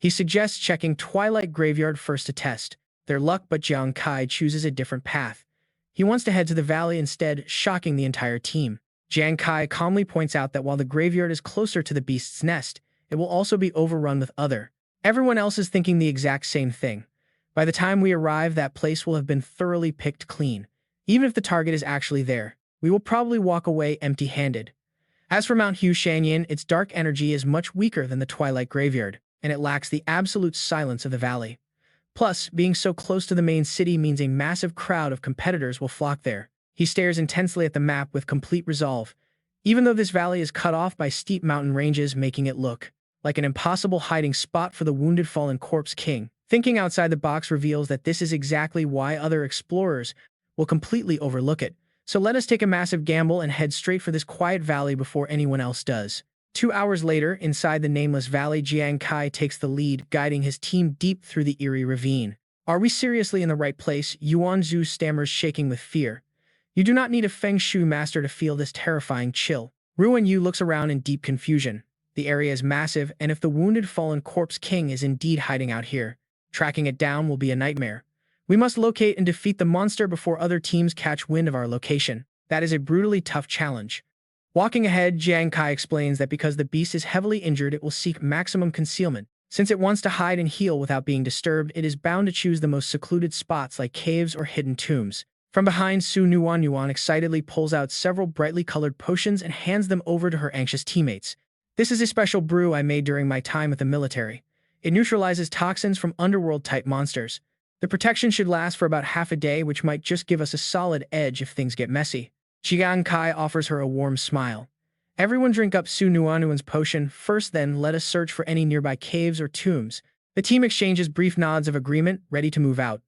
He suggests checking Twilight Graveyard first to test their luck, but Jiang Kai chooses a different path. He wants to head to the valley instead, shocking the entire team. Jiang Kai calmly points out that while the graveyard is closer to the beast's nest, it will also be overrun with other. Everyone else is thinking the exact same thing. By the time we arrive, that place will have been thoroughly picked clean. Even if the target is actually there, we will probably walk away empty-handed. As for Mount Hu Shanyan, its dark energy is much weaker than the Twilight Graveyard, and it lacks the absolute silence of the valley. Plus, being so close to the main city means a massive crowd of competitors will flock there. He stares intensely at the map with complete resolve, even though this valley is cut off by steep mountain ranges, making it look like an impossible hiding spot for the wounded fallen corpse king. Thinking outside the box reveals that this is exactly why other explorers will completely overlook it. So let us take a massive gamble and head straight for this quiet valley before anyone else does. 2 hours later, inside the nameless valley, Jiang Kai takes the lead, guiding his team deep through the eerie ravine. Are we seriously in the right place? Yuan Zhu stammers, shaking with fear. You do not need a Feng Shui master to feel this terrifying chill. Ruan Yu looks around in deep confusion. The area is massive, and if the wounded fallen corpse king is indeed hiding out here, tracking it down will be a nightmare. We must locate and defeat the monster before other teams catch wind of our location. That is a brutally tough challenge. Walking ahead, Jiang Kai explains that because the beast is heavily injured, it will seek maximum concealment. Since it wants to hide and heal without being disturbed, it is bound to choose the most secluded spots like caves or hidden tombs. From behind, Su Nuan excitedly pulls out several brightly colored potions and hands them over to her anxious teammates. This is a special brew I made during my time at the military. It neutralizes toxins from underworld-type monsters. The protection should last for about half a day, which might just give us a solid edge if things get messy. Jiang Kai offers her a warm smile. Everyone drink up Su Nuan's potion first, then let us search for any nearby caves or tombs. The team exchanges brief nods of agreement, ready to move out.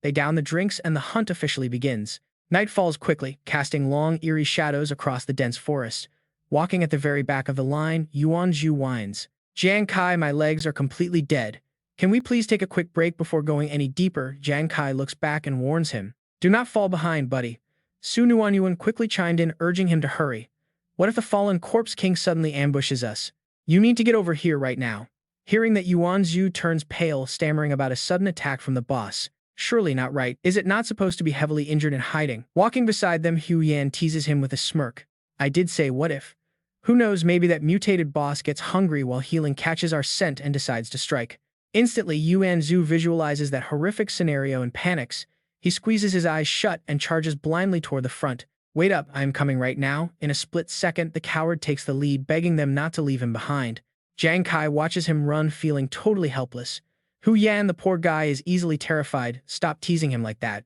They down the drinks and the hunt officially begins. Night falls quickly, casting long, eerie shadows across the dense forest. Walking at the very back of the line, Yuan Zhu whines. Jiang Kai, my legs are completely dead. Can we please take a quick break before going any deeper? Jiang Kai looks back and warns him. Do not fall behind, buddy. Su Nuan quickly chimed in, urging him to hurry. What if the fallen corpse king suddenly ambushes us? You need to get over here right now. Hearing that, Yuan Zhu turns pale, stammering about a sudden attack from the boss. Surely not right. Is it not supposed to be heavily injured and hiding? Walking beside them, Hu Yan teases him with a smirk. I did say what if. Who knows, maybe that mutated boss gets hungry while healing, catches our scent, and decides to strike. Instantly, Yuan Zhu visualizes that horrific scenario and panics. He squeezes his eyes shut and charges blindly toward the front. Wait up, I am coming right now. In a split second, the coward takes the lead, begging them not to leave him behind. Jiang Kai watches him run, feeling totally helpless. Hu Yan, the poor guy, is easily terrified. Stop teasing him like that.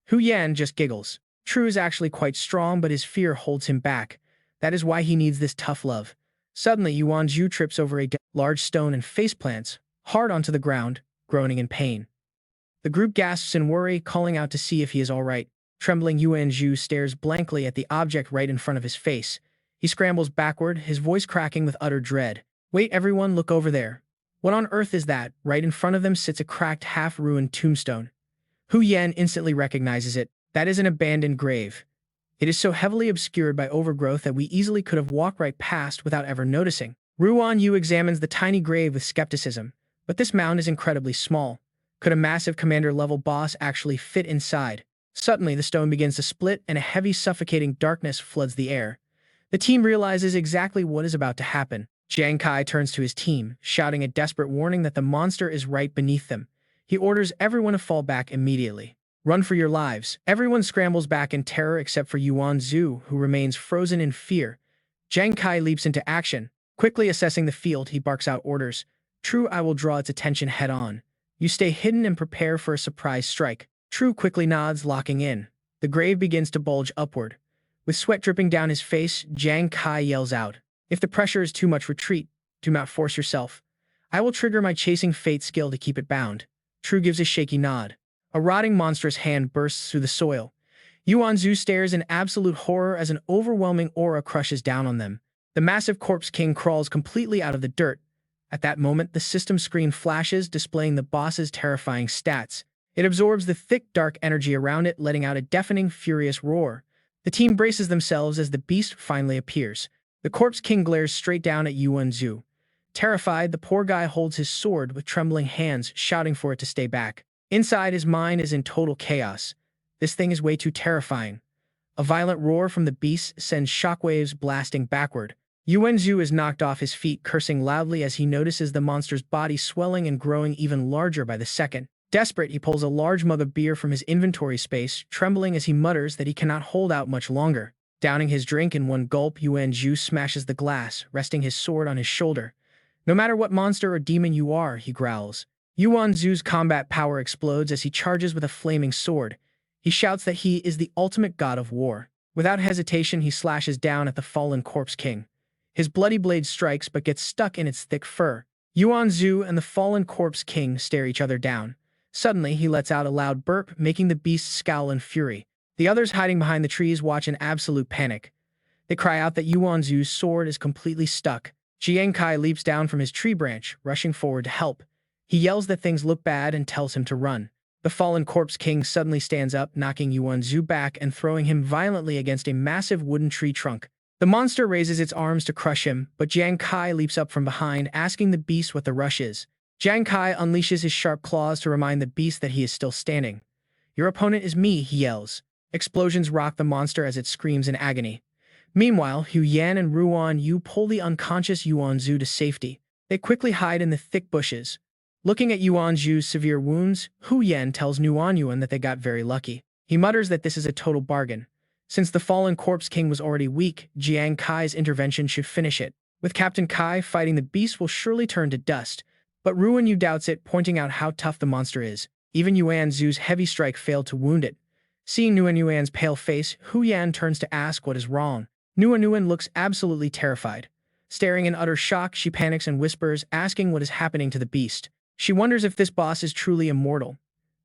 Hu Yan just giggles. True is actually quite strong, but his fear holds him back. That is why he needs this tough love. Suddenly, Yuan Zhu trips over a large stone and faceplants hard onto the ground, groaning in pain. The group gasps in worry, calling out to see if he is all right. Trembling, Yuan Zhu stares blankly at the object right in front of his face. He scrambles backward, his voice cracking with utter dread. Wait, everyone, look over there. What on earth is that? Right in front of them sits a cracked, half-ruined tombstone. Hu Yan instantly recognizes it. That is an abandoned grave. It is so heavily obscured by overgrowth that we easily could have walked right past without ever noticing. Ruan Yu examines the tiny grave with skepticism, but this mound is incredibly small. Could a massive commander-level boss actually fit inside? Suddenly, the stone begins to split and a heavy, suffocating darkness floods the air. The team realizes exactly what is about to happen. Jiang Kai turns to his team, shouting a desperate warning that the monster is right beneath them. He orders everyone to fall back immediately. Run for your lives. Everyone scrambles back in terror except for Yuan Zhu, who remains frozen in fear. Jiang Kai leaps into action. Quickly assessing the field, he barks out orders. True, I will draw its attention head-on. You stay hidden and prepare for a surprise strike. True quickly nods, locking in. The grave begins to bulge upward. With sweat dripping down his face, Jiang Kai yells out. If the pressure is too much, retreat. Do not force yourself. I will trigger my chasing fate skill to keep it bound. True gives a shaky nod. A rotting monstrous hand bursts through the soil. Yuan Zhu stares in absolute horror as an overwhelming aura crushes down on them. The massive corpse king crawls completely out of the dirt. At that moment, the system screen flashes, displaying the boss's terrifying stats. It absorbs the thick, dark energy around it, letting out a deafening, furious roar. The team braces themselves as the beast finally appears. The Corpse King glares straight down at Yuan Zhu. Terrified, the poor guy holds his sword with trembling hands, shouting for it to stay back. Inside, his mind is in total chaos. This thing is way too terrifying. A violent roar from the beast sends shockwaves blasting backward. Yuan Zhu is knocked off his feet, cursing loudly as he notices the monster's body swelling and growing even larger by the second. Desperate, he pulls a large mug of beer from his inventory space, trembling as he mutters that he cannot hold out much longer. Downing his drink in one gulp, Yuan Zhu smashes the glass, resting his sword on his shoulder. No matter what monster or demon you are, he growls. Yuan Zhu's combat power explodes as he charges with a flaming sword. He shouts that he is the ultimate god of war. Without hesitation, he slashes down at the fallen Corpse King. His bloody blade strikes but gets stuck in its thick fur. Yuan Zhu and the fallen Corpse King stare each other down. Suddenly, he lets out a loud burp, making the beast scowl in fury. The others hiding behind the trees watch in absolute panic. They cry out that Yuan Zhu's sword is completely stuck. Jiang Kai leaps down from his tree branch, rushing forward to help. He yells that things look bad and tells him to run. The fallen Corpse King suddenly stands up, knocking Yuan Zhu back and throwing him violently against a massive wooden tree trunk. The monster raises its arms to crush him, but Jiang Kai leaps up from behind, asking the beast what the rush is. Jiang Kai unleashes his sharp claws to remind the beast that he is still standing. "Your opponent is me," he yells. Explosions rock the monster as it screams in agony. Meanwhile, Hu Yan and Ruan Yu pull the unconscious Yuan Zhu to safety. They quickly hide in the thick bushes. Looking at Yuan Zhu's severe wounds, Hu Yan tells Nuan Yuan that they got very lucky. He mutters that this is a total bargain. Since the fallen Corpse King was already weak, Jiang Kai's intervention should finish it. With Captain Kai, fighting the beast will surely turn to dust. But Ruan Yu doubts it, pointing out how tough the monster is. Even Yuan Zhu's heavy strike failed to wound it. Seeing Nuan Yuan's pale face, Hu Yan turns to ask what is wrong. Nuan Yuan looks absolutely terrified. Staring in utter shock, she panics and whispers, asking what is happening to the beast. She wonders if this boss is truly immortal.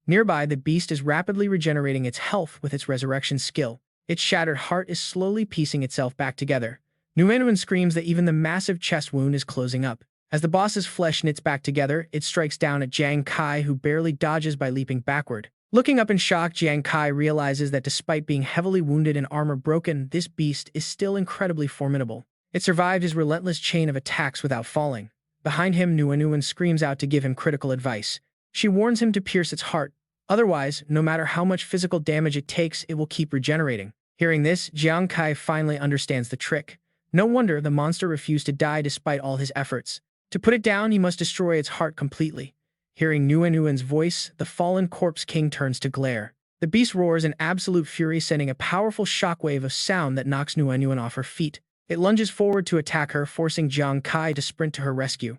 Nearby, the beast is rapidly regenerating its health with its resurrection skill. Its shattered heart is slowly piecing itself back together. Nuan Yuan screams that even the massive chest wound is closing up. As the boss's flesh knits back together, it strikes down at Jiang Kai, who barely dodges by leaping backward. Looking up in shock, Jiang Kai realizes that despite being heavily wounded and armor broken, this beast is still incredibly formidable. It survived his relentless chain of attacks without falling. Behind him, Nuan Yuan screams out to give him critical advice. She warns him to pierce its heart. Otherwise, no matter how much physical damage it takes, it will keep regenerating. Hearing this, Jiang Kai finally understands the trick. No wonder the monster refused to die despite all his efforts. To put it down, he must destroy its heart completely. Hearing Nuan Yuan's voice, the fallen Corpse King turns to glare. The beast roars in absolute fury, sending a powerful shockwave of sound that knocks Nuan Yuan off her feet. It lunges forward to attack her, forcing Jiang Kai to sprint to her rescue.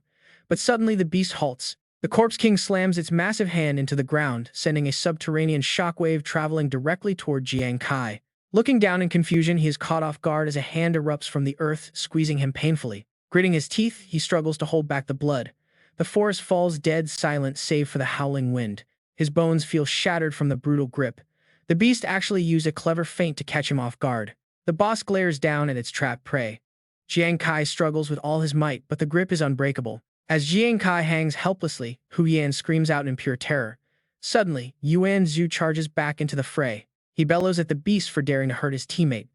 But suddenly the beast halts. The Corpse King slams its massive hand into the ground, sending a subterranean shockwave traveling directly toward Jiang Kai. Looking down in confusion, he is caught off guard as a hand erupts from the earth, squeezing him painfully. Gritting his teeth, he struggles to hold back the blood. The forest falls dead silent save for the howling wind. His bones feel shattered from the brutal grip. The beast actually used a clever feint to catch him off guard. The boss glares down at its trapped prey. Jiang Kai struggles with all his might, but the grip is unbreakable. As Jiang Kai hangs helplessly, Hu Yan screams out in pure terror. Suddenly, Yuan Zhu charges back into the fray. He bellows at the beast for daring to hurt his teammate.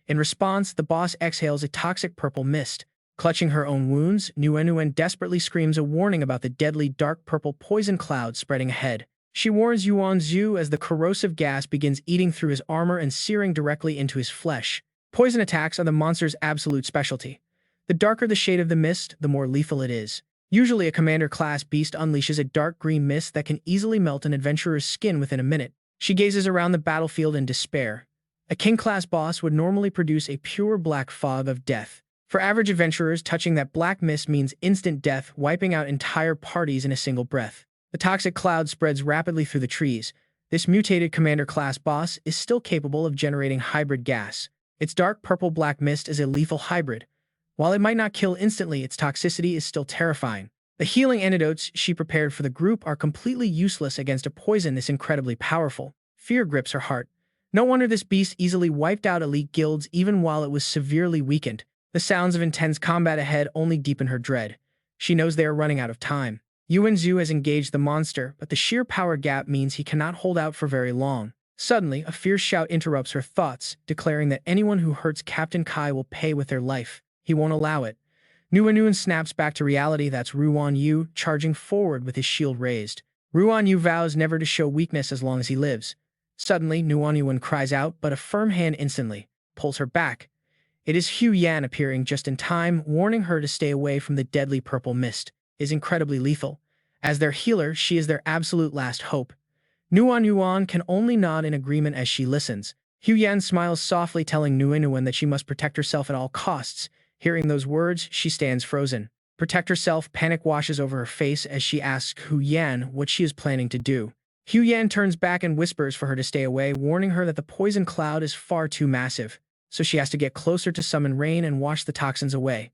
In response, the boss exhales a toxic purple mist. Clutching her own wounds, Nuan Yuan desperately screams a warning about the deadly dark purple poison cloud spreading ahead. She warns Yuan Zhu as the corrosive gas begins eating through his armor and searing directly into his flesh. Poison attacks are the monster's absolute specialty. The darker the shade of the mist, the more lethal it is. Usually a commander-class beast unleashes a dark green mist that can easily melt an adventurer's skin within a minute. She gazes around the battlefield in despair. A king-class boss would normally produce a pure black fog of death. For average adventurers, touching that black mist means instant death, wiping out entire parties in a single breath. The toxic cloud spreads rapidly through the trees. This mutated commander-class boss is still capable of generating hybrid gas. Its dark purple-black mist is a lethal hybrid. While it might not kill instantly, its toxicity is still terrifying. The healing antidotes she prepared for the group are completely useless against a poison this incredibly powerful. Fear grips her heart. No wonder this beast easily wiped out elite guilds even while it was severely weakened. The sounds of intense combat ahead only deepen her dread. She knows they are running out of time. Yuan Zhu has engaged the monster, but the sheer power gap means he cannot hold out for very long. Suddenly, a fierce shout interrupts her thoughts, declaring that anyone who hurts Captain Kai will pay with their life. He won't allow it. Nguyen snaps back to reality. That's Ruan Yu charging forward with his shield raised. Ruan Yu vows never to show weakness as long as he lives. Suddenly, Nguyen Yuan cries out, but a firm hand instantly pulls her back. It is Hu Yan appearing just in time, warning her to stay away from the deadly purple mist. It is incredibly lethal. As their healer, she is their absolute last hope. Nguyen Yuan can only nod in agreement as she listens. Hu Yan smiles softly, telling Nguyen Yuan that she must protect herself at all costs. Hearing those words, she stands frozen. Protect herself, panic washes over her face as she asks Hu Yan what she is planning to do. Hu Yan turns back and whispers for her to stay away, warning her that the poison cloud is far too massive, so she has to get closer to summon rain and wash the toxins away.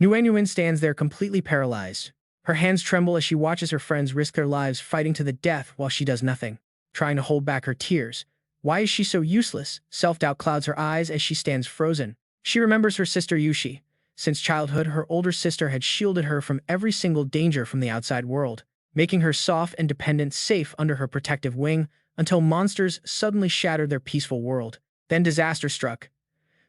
Nguyen Yuan stands there completely paralyzed. Her hands tremble as she watches her friends risk their lives fighting to the death while she does nothing, trying to hold back her tears. Why is she so useless? Self-doubt clouds her eyes as she stands frozen. She remembers her sister Yushi. Since childhood, her older sister had shielded her from every single danger from the outside world, making her soft and dependent safe under her protective wing until monsters suddenly shattered their peaceful world. Then disaster struck.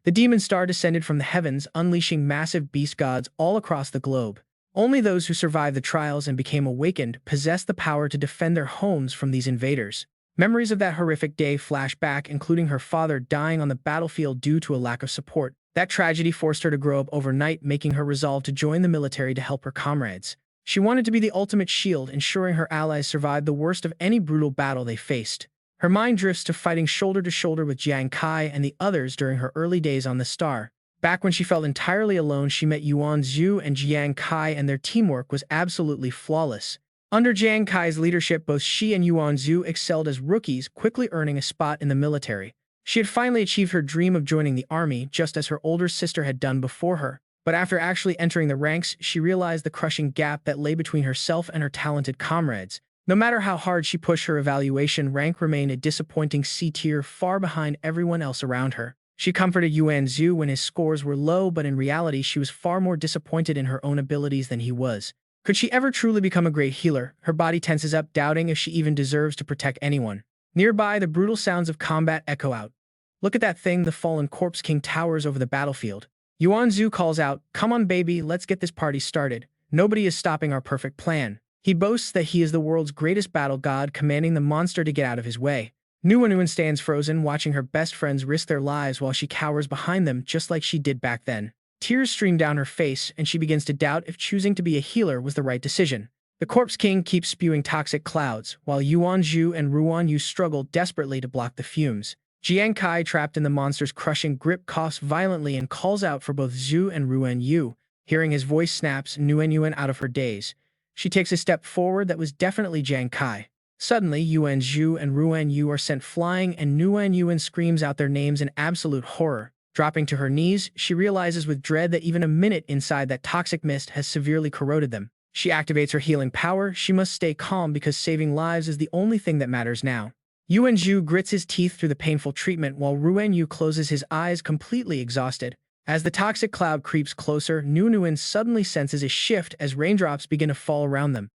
The demon star descended from the heavens, unleashing massive beast gods all across the globe. Only those who survived the trials and became awakened possessed the power to defend their homes from these invaders. Memories of that horrific day flash back, including her father dying on the battlefield due to a lack of support. That tragedy forced her to grow up overnight, making her resolve to join the military to help her comrades. She wanted to be the ultimate shield, ensuring her allies survived the worst of any brutal battle they faced. Her mind drifts to fighting shoulder to shoulder with Jiang Kai and the others during her early days on the star. Back when she felt entirely alone, she met Yuan Zhu and Jiang Kai, and their teamwork was absolutely flawless. Under Jiang Kai's leadership, both she and Yuan Zhu excelled as rookies, quickly earning a spot in the military. She had finally achieved her dream of joining the army, just as her older sister had done before her. But after actually entering the ranks, she realized the crushing gap that lay between herself and her talented comrades. No matter how hard she pushed, her evaluation rank remained a disappointing C tier, far behind everyone else around her. She comforted Yuan Zhu when his scores were low, but in reality she was far more disappointed in her own abilities than he was. Could she ever truly become a great healer? Her body tenses up, doubting if she even deserves to protect anyone. Nearby, the brutal sounds of combat echo out. Look at that thing! The fallen Corpse King towers over the battlefield. Yuan Zhu calls out, "Come on, baby, let's get this party started. Nobody is stopping our perfect plan." He boasts that he is the world's greatest battle god, commanding the monster to get out of his way. Nguyen stands frozen, watching her best friends risk their lives while she cowers behind them, just like she did back then. Tears stream down her face, and she begins to doubt if choosing to be a healer was the right decision. The Corpse King keeps spewing toxic clouds, while Yuan Zhu and Ruan Yu struggle desperately to block the fumes. Jiang Kai, trapped in the monster's crushing grip, coughs violently and calls out for both Zhu and Ruan Yu. Hearing his voice snaps Nguyen Yuan out of her daze. She takes a step forward that was definitely Jiang Kai. Suddenly, Yuan Zhu and Ruan Yu are sent flying, and Nguyen Yuan screams out their names in absolute horror. Dropping to her knees, she realizes with dread that even a minute inside that toxic mist has severely corroded them. She activates her healing power. She must stay calm because saving lives is the only thing that matters now. Yuan Zhu grits his teeth through the painful treatment while Ruan Yu closes his eyes, completely exhausted. As the toxic cloud creeps closer, Nguyen suddenly senses a shift as raindrops begin to fall around them.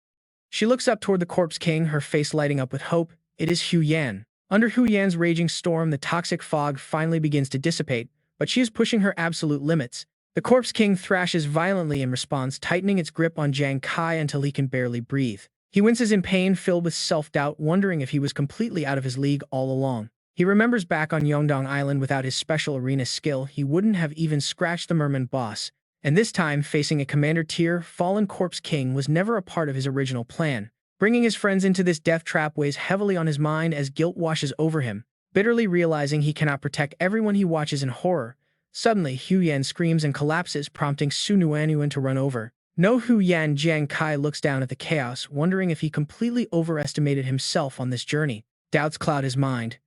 She looks up toward the Corpse King, her face lighting up with hope. It is Hu Yan. Under Hu Yan's raging storm, the toxic fog finally begins to dissipate, but she is pushing her absolute limits. The Corpse King thrashes violently in response, tightening its grip on Jiang Kai until he can barely breathe. He winces in pain, filled with self-doubt, wondering if he was completely out of his league all along. He remembers back on Yongdong Island, without his special arena skill, he wouldn't have even scratched the merman boss. And this time, facing a commander tier, fallen Corpse King was never a part of his original plan. Bringing his friends into this death trap weighs heavily on his mind as guilt washes over him. Bitterly realizing he cannot protect everyone he watches in horror, suddenly Hu Yan screams and collapses, prompting Su Nuanyuan to run over. No Hu Yan. Jiang Kai looks down at the chaos, wondering if he completely overestimated himself on this journey. Doubts cloud his mind.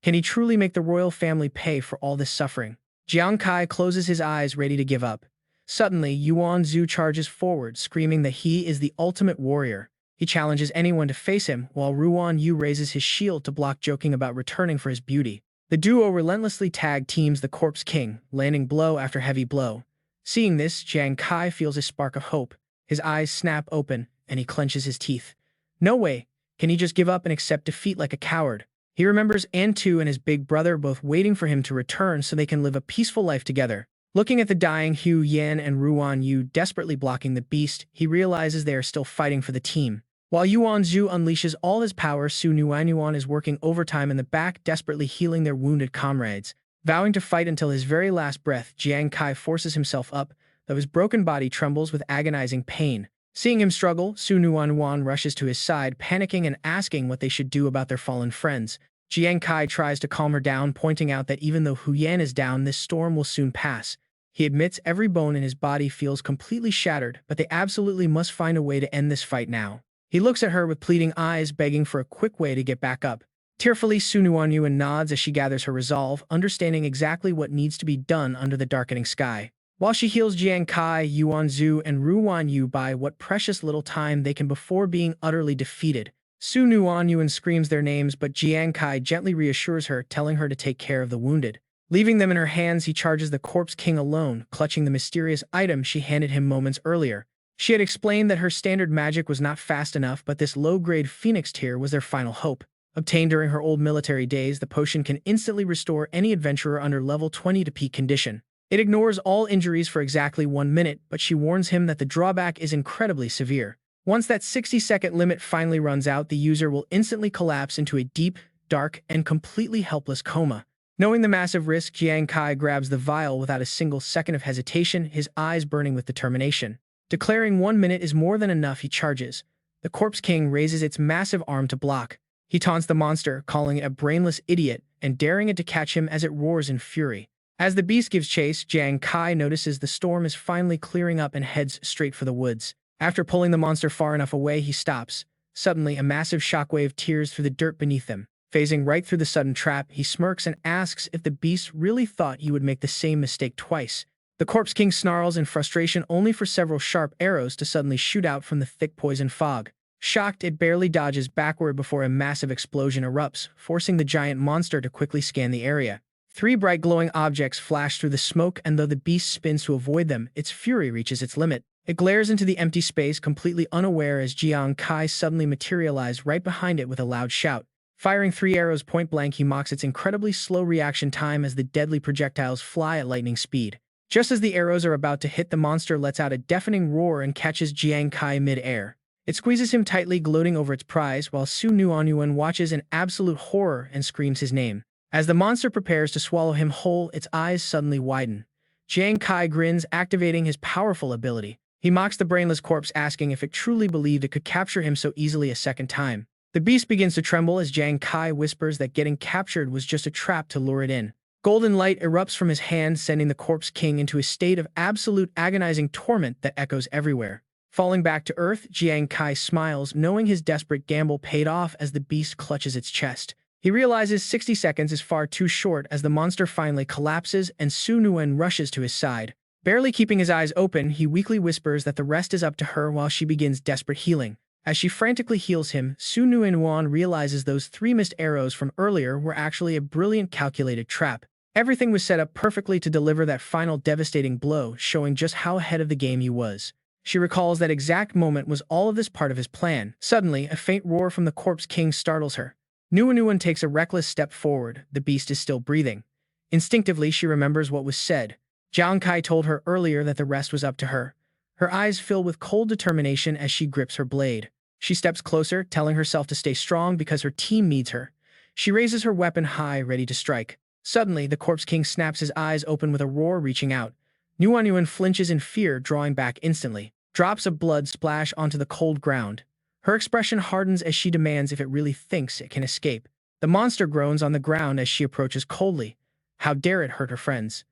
Can he truly make the royal family pay for all this suffering? Jiang Kai closes his eyes, ready to give up. Suddenly, Yuan Zhu charges forward, screaming that he is the ultimate warrior. He challenges anyone to face him, while Ruan Yu raises his shield to block, joking about returning for his beauty. The duo relentlessly tag teams the Corpse King, landing blow after heavy blow. Seeing this, Jiang Kai feels a spark of hope. His eyes snap open, and he clenches his teeth. No way can he just give up and accept defeat like a coward. He remembers Antu and his big brother both waiting for him to return so they can live a peaceful life together. Looking at the dying Hu Yan and Ruan Yu desperately blocking the beast, he realizes they are still fighting for the team. While Yuan Zhu unleashes all his power, Su Nuanyuan is working overtime in the back, desperately healing their wounded comrades. Vowing to fight until his very last breath, Jiang Kai forces himself up, though his broken body trembles with agonizing pain. Seeing him struggle, Su Nuanyuan rushes to his side, panicking and asking what they should do about their fallen friends. Jiang Kai tries to calm her down, pointing out that even though Hu Yan is down, this storm will soon pass. He admits every bone in his body feels completely shattered, but they absolutely must find a way to end this fight now. He looks at her with pleading eyes, begging for a quick way to get back up. Tearfully, Su Nuanyuan nods as she gathers her resolve, understanding exactly what needs to be done under the darkening sky. While she heals Jiang Kai, Yuan Zhu, and Ruan Yu by what precious little time they can before being utterly defeated, Su Nuanyuan screams their names, but Jiang Kai gently reassures her, telling her to take care of the wounded. Leaving them in her hands, he charges the Corpse King alone, clutching the mysterious item she handed him moments earlier. She had explained that her standard magic was not fast enough, but this low-grade Phoenix tier was their final hope. Obtained during her old military days, the potion can instantly restore any adventurer under level 20 to peak condition. It ignores all injuries for exactly 1 minute, but she warns him that the drawback is incredibly severe. Once that 60-second limit finally runs out, the user will instantly collapse into a deep, dark, and completely helpless coma. Knowing the massive risk, Jiang Kai grabs the vial without a single second of hesitation, his eyes burning with determination. Declaring 1 minute is more than enough, he charges. The Corpse King raises its massive arm to block. He taunts the monster, calling it a brainless idiot, and daring it to catch him as it roars in fury. As the beast gives chase, Jiang Kai notices the storm is finally clearing up and heads straight for the woods. After pulling the monster far enough away, he stops. Suddenly, a massive shockwave tears through the dirt beneath them. Phasing right through the sudden trap, he smirks and asks if the beast really thought he would make the same mistake twice. The Corpse King snarls in frustration, only for several sharp arrows to suddenly shoot out from the thick poison fog. Shocked, it barely dodges backward before a massive explosion erupts, forcing the giant monster to quickly scan the area. 3 bright glowing objects flash through the smoke, and though the beast spins to avoid them, its fury reaches its limit. It glares into the empty space, completely unaware as Jiang Kai suddenly materializes right behind it with a loud shout. Firing 3 arrows point blank, he mocks its incredibly slow reaction time as the deadly projectiles fly at lightning speed. Just as the arrows are about to hit, the monster lets out a deafening roar and catches Jiang Kai mid-air. It squeezes him tightly, gloating over its prize, while Su Nuanyuan watches in absolute horror and screams his name. As the monster prepares to swallow him whole, its eyes suddenly widen. Jiang Kai grins, activating his powerful ability. He mocks the brainless corpse, asking if it truly believed it could capture him so easily a second time. The beast begins to tremble as Jiang Kai whispers that getting captured was just a trap to lure it in. Golden light erupts from his hand, sending the Corpse King into a state of absolute agonizing torment that echoes everywhere. Falling back to earth, Jiang Kai smiles, knowing his desperate gamble paid off as the beast clutches its chest. He realizes 60 seconds is far too short as the monster finally collapses and Su Nuan rushes to his side. Barely keeping his eyes open, he weakly whispers that the rest is up to her while she begins desperate healing. As she frantically heals him, Su Nuanyuan realizes those 3 missed arrows from earlier were actually a brilliant calculated trap. Everything was set up perfectly to deliver that final devastating blow, showing just how ahead of the game he was. She recalls that exact moment was all of this part of his plan. Suddenly, a faint roar from the Corpse King startles her. Nuanyuan takes a reckless step forward. The beast is still breathing. Instinctively, she remembers what was said. Jiang Kai told her earlier that the rest was up to her. Her eyes fill with cold determination as she grips her blade. She steps closer, telling herself to stay strong because her team needs her. She raises her weapon high, ready to strike. Suddenly, the Corpse King snaps his eyes open with a roar, reaching out. Nuanyuan flinches in fear, drawing back instantly. Drops of blood splash onto the cold ground. Her expression hardens as she demands if it really thinks it can escape. The monster groans on the ground as she approaches coldly. How dare it hurt her friends?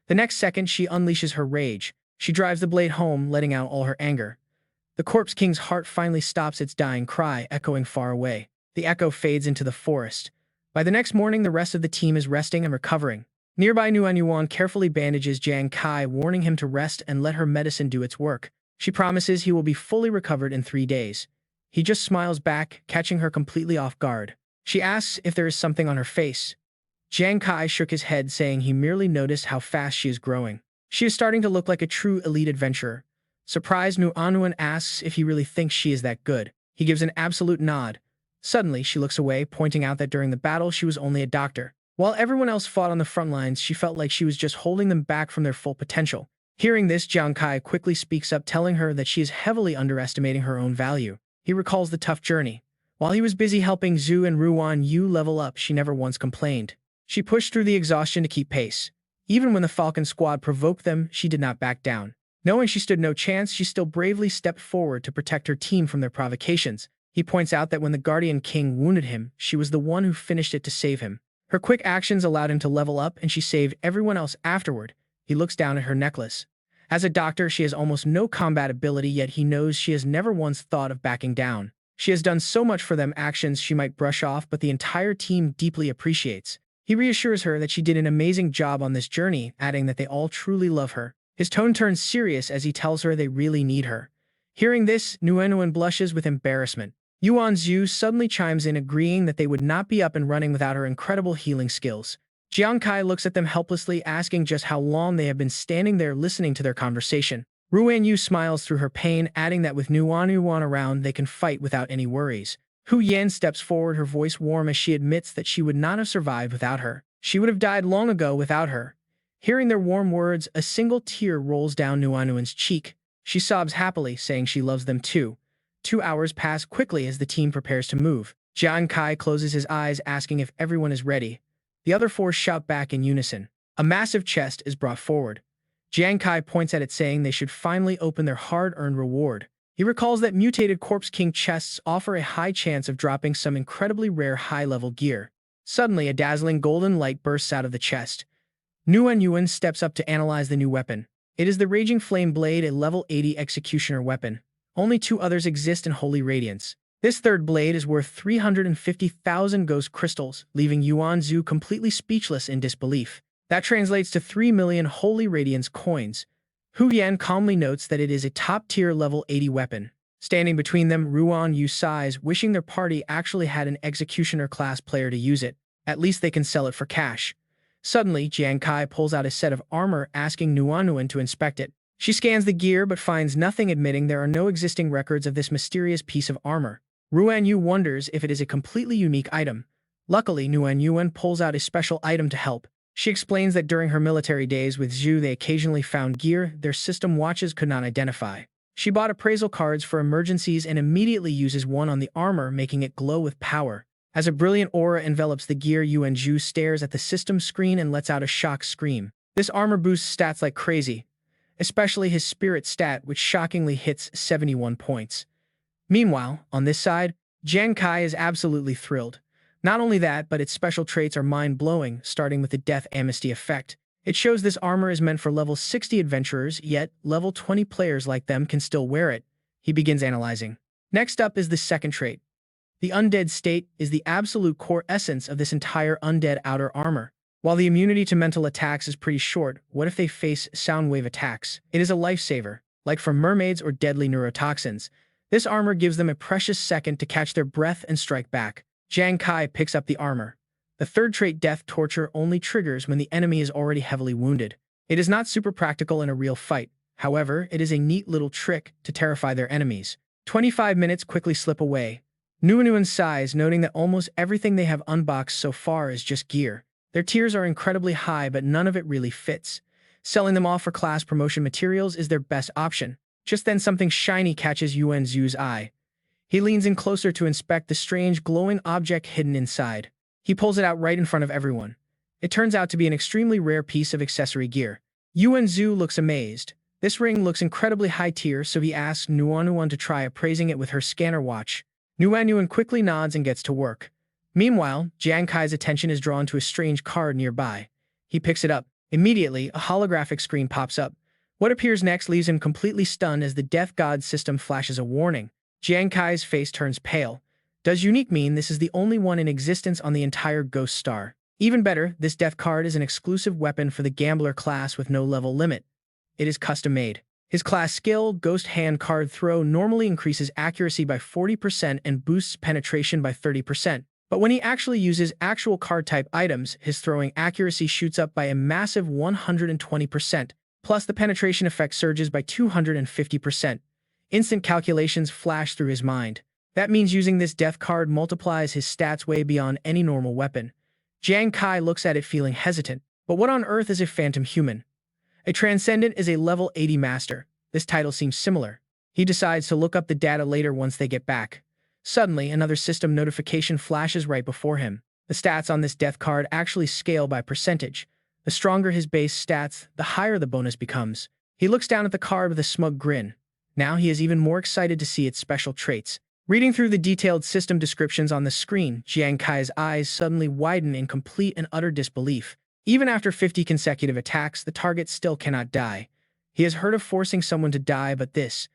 The next second, she unleashes her rage. She drives the blade home, letting out all her anger. The Corpse King's heart finally stops its dying cry, echoing far away. The echo fades into the forest. By the next morning, the rest of the team is resting and recovering. Nearby, Nuanyuan carefully bandages Jiang Kai, warning him to rest and let her medicine do its work. She promises he will be fully recovered in 3 days. He just smiles back, catching her completely off guard. She asks if there is something on her face. Jiang Kai shook his head, saying he merely noticed how fast she is growing. She is starting to look like a true elite adventurer. Surprised, Nuanyuan asks if he really thinks she is that good. He gives an absolute nod. Suddenly, she looks away, pointing out that during the battle she was only a doctor. While everyone else fought on the front lines, she felt like she was just holding them back from their full potential. Hearing this, Jiang Kai quickly speaks up, telling her that she is heavily underestimating her own value. He recalls the tough journey. While he was busy helping Zhu and Ruan Yu level up, she never once complained. She pushed through the exhaustion to keep pace. Even when the Falcon squad provoked them, she did not back down. Knowing she stood no chance, she still bravely stepped forward to protect her team from their provocations. He points out that when the Guardian King wounded him, she was the one who finished it to save him. Her quick actions allowed him to level up, and she saved everyone else afterward. He looks down at her necklace. As a doctor, she has almost no combat ability, yet he knows she has never once thought of backing down. She has done so much for them, actions she might brush off, but the entire team deeply appreciates. He reassures her that she did an amazing job on this journey, adding that they all truly love her. His tone turns serious as he tells her they really need her. Hearing this, Nguyen blushes with embarrassment. Yuan Zhu suddenly chimes in, agreeing that they would not be up and running without her incredible healing skills. Jiang Kai looks at them helplessly, asking just how long they have been standing there listening to their conversation. Ruan Yu smiles through her pain, adding that with Yuan around, they can fight without any worries. Hu Yan steps forward, her voice warm as she admits that she would not have survived without her. She would have died long ago without her. Hearing their warm words, a single tear rolls down Nguyen's cheek. She sobs happily, saying she loves them too. 2 hours pass quickly as the team prepares to move. Jiang Kai closes his eyes, asking if everyone is ready. The other four shout back in unison. A massive chest is brought forward. Jiang Kai points at it, saying they should finally open their hard-earned reward. He recalls that mutated Corpse King chests offer a high chance of dropping some incredibly rare high-level gear. Suddenly, a dazzling golden light bursts out of the chest. Nguyen steps up to analyze the new weapon. It is the Raging Flame Blade, a level 80 executioner weapon. Only 2 others exist in Holy Radiance. This third blade is worth 350,000 ghost crystals, leaving Yuan Zhu completely speechless in disbelief. That translates to 3 million Holy Radiance coins. Hu Yan calmly notes that it is a top-tier level 80 weapon. Standing between them, Ruan Yu sighs, wishing their party actually had an executioner-class player to use it. At least they can sell it for cash. Suddenly, Jiang Kai pulls out a set of armor, asking Nguyen to inspect it. She scans the gear but finds nothing, admitting there are no existing records of this mysterious piece of armor. Ruan Yu wonders if it is a completely unique item. Luckily, Nguyen pulls out a special item to help. She explains that during her military days with Zhu, they occasionally found gear their system watches could not identify. She bought appraisal cards for emergencies and immediately uses one on the armor, making it glow with power. As a brilliant aura envelops the gear, Yuan Zhu stares at the system screen and lets out a shocked scream. This armor boosts stats like crazy, especially his spirit stat, which shockingly hits 71 points. Meanwhile, on this side, Jiang Kai is absolutely thrilled. Not only that, but its special traits are mind-blowing, starting with the Death Amnesty effect. It shows this armor is meant for level 60 adventurers, yet level 20 players like them can still wear it. He begins analyzing. Next up is the second trait. The undead state is the absolute core essence of this entire undead outer armor. While the immunity to mental attacks is pretty short, what if they face sound wave attacks? It is a lifesaver, like from mermaids or deadly neurotoxins. This armor gives them a precious second to catch their breath and strike back. Jiang Kai picks up the armor. The third trait, Death Torture, only triggers when the enemy is already heavily wounded. It is not super practical in a real fight. However, it is a neat little trick to terrify their enemies. 25 minutes quickly slip away. Nguyen sighs, noting that almost everything they have unboxed so far is just gear. Their tiers are incredibly high, but none of it really fits. Selling them off for class promotion materials is their best option. Just then, something shiny catches Yuan Zhu's eye. He leans in closer to inspect the strange glowing object hidden inside. He pulls it out right in front of everyone. It turns out to be an extremely rare piece of accessory gear. Yuan Zhu looks amazed. This ring looks incredibly high tier, so he asks Nguyen to try appraising it with her scanner watch. Nguyen quickly nods and gets to work. Meanwhile, Jiang Kai's attention is drawn to a strange card nearby. He picks it up. Immediately, a holographic screen pops up. What appears next leaves him completely stunned as the Death God system flashes a warning. Jiang Kai's face turns pale. Does unique mean this is the only one in existence on the entire Ghost Star? Even better, this death card is an exclusive weapon for the Gambler class with no level limit. It is custom-made. His class skill, Ghost Hand Card Throw, normally increases accuracy by 40% and boosts penetration by 30%. But when he actually uses actual card-type items, his throwing accuracy shoots up by a massive 120%, plus the penetration effect surges by 250%. Instant calculations flash through his mind. That means using this death card multiplies his stats way beyond any normal weapon. Jiang Kai looks at it feeling hesitant. But what on earth is a phantom human? A transcendent is a level 80 master. This title seems similar. He decides to look up the data later once they get back. Suddenly, another system notification flashes right before him. The stats on this death card actually scale by percentage. The stronger his base stats, the higher the bonus becomes. He looks down at the card with a smug grin. Now he is even more excited to see its special traits. Reading through the detailed system descriptions on the screen, Jiang Kai's eyes suddenly widen in complete and utter disbelief. Even after 50 consecutive attacks, the target still cannot die. He has heard of forcing someone to die, but this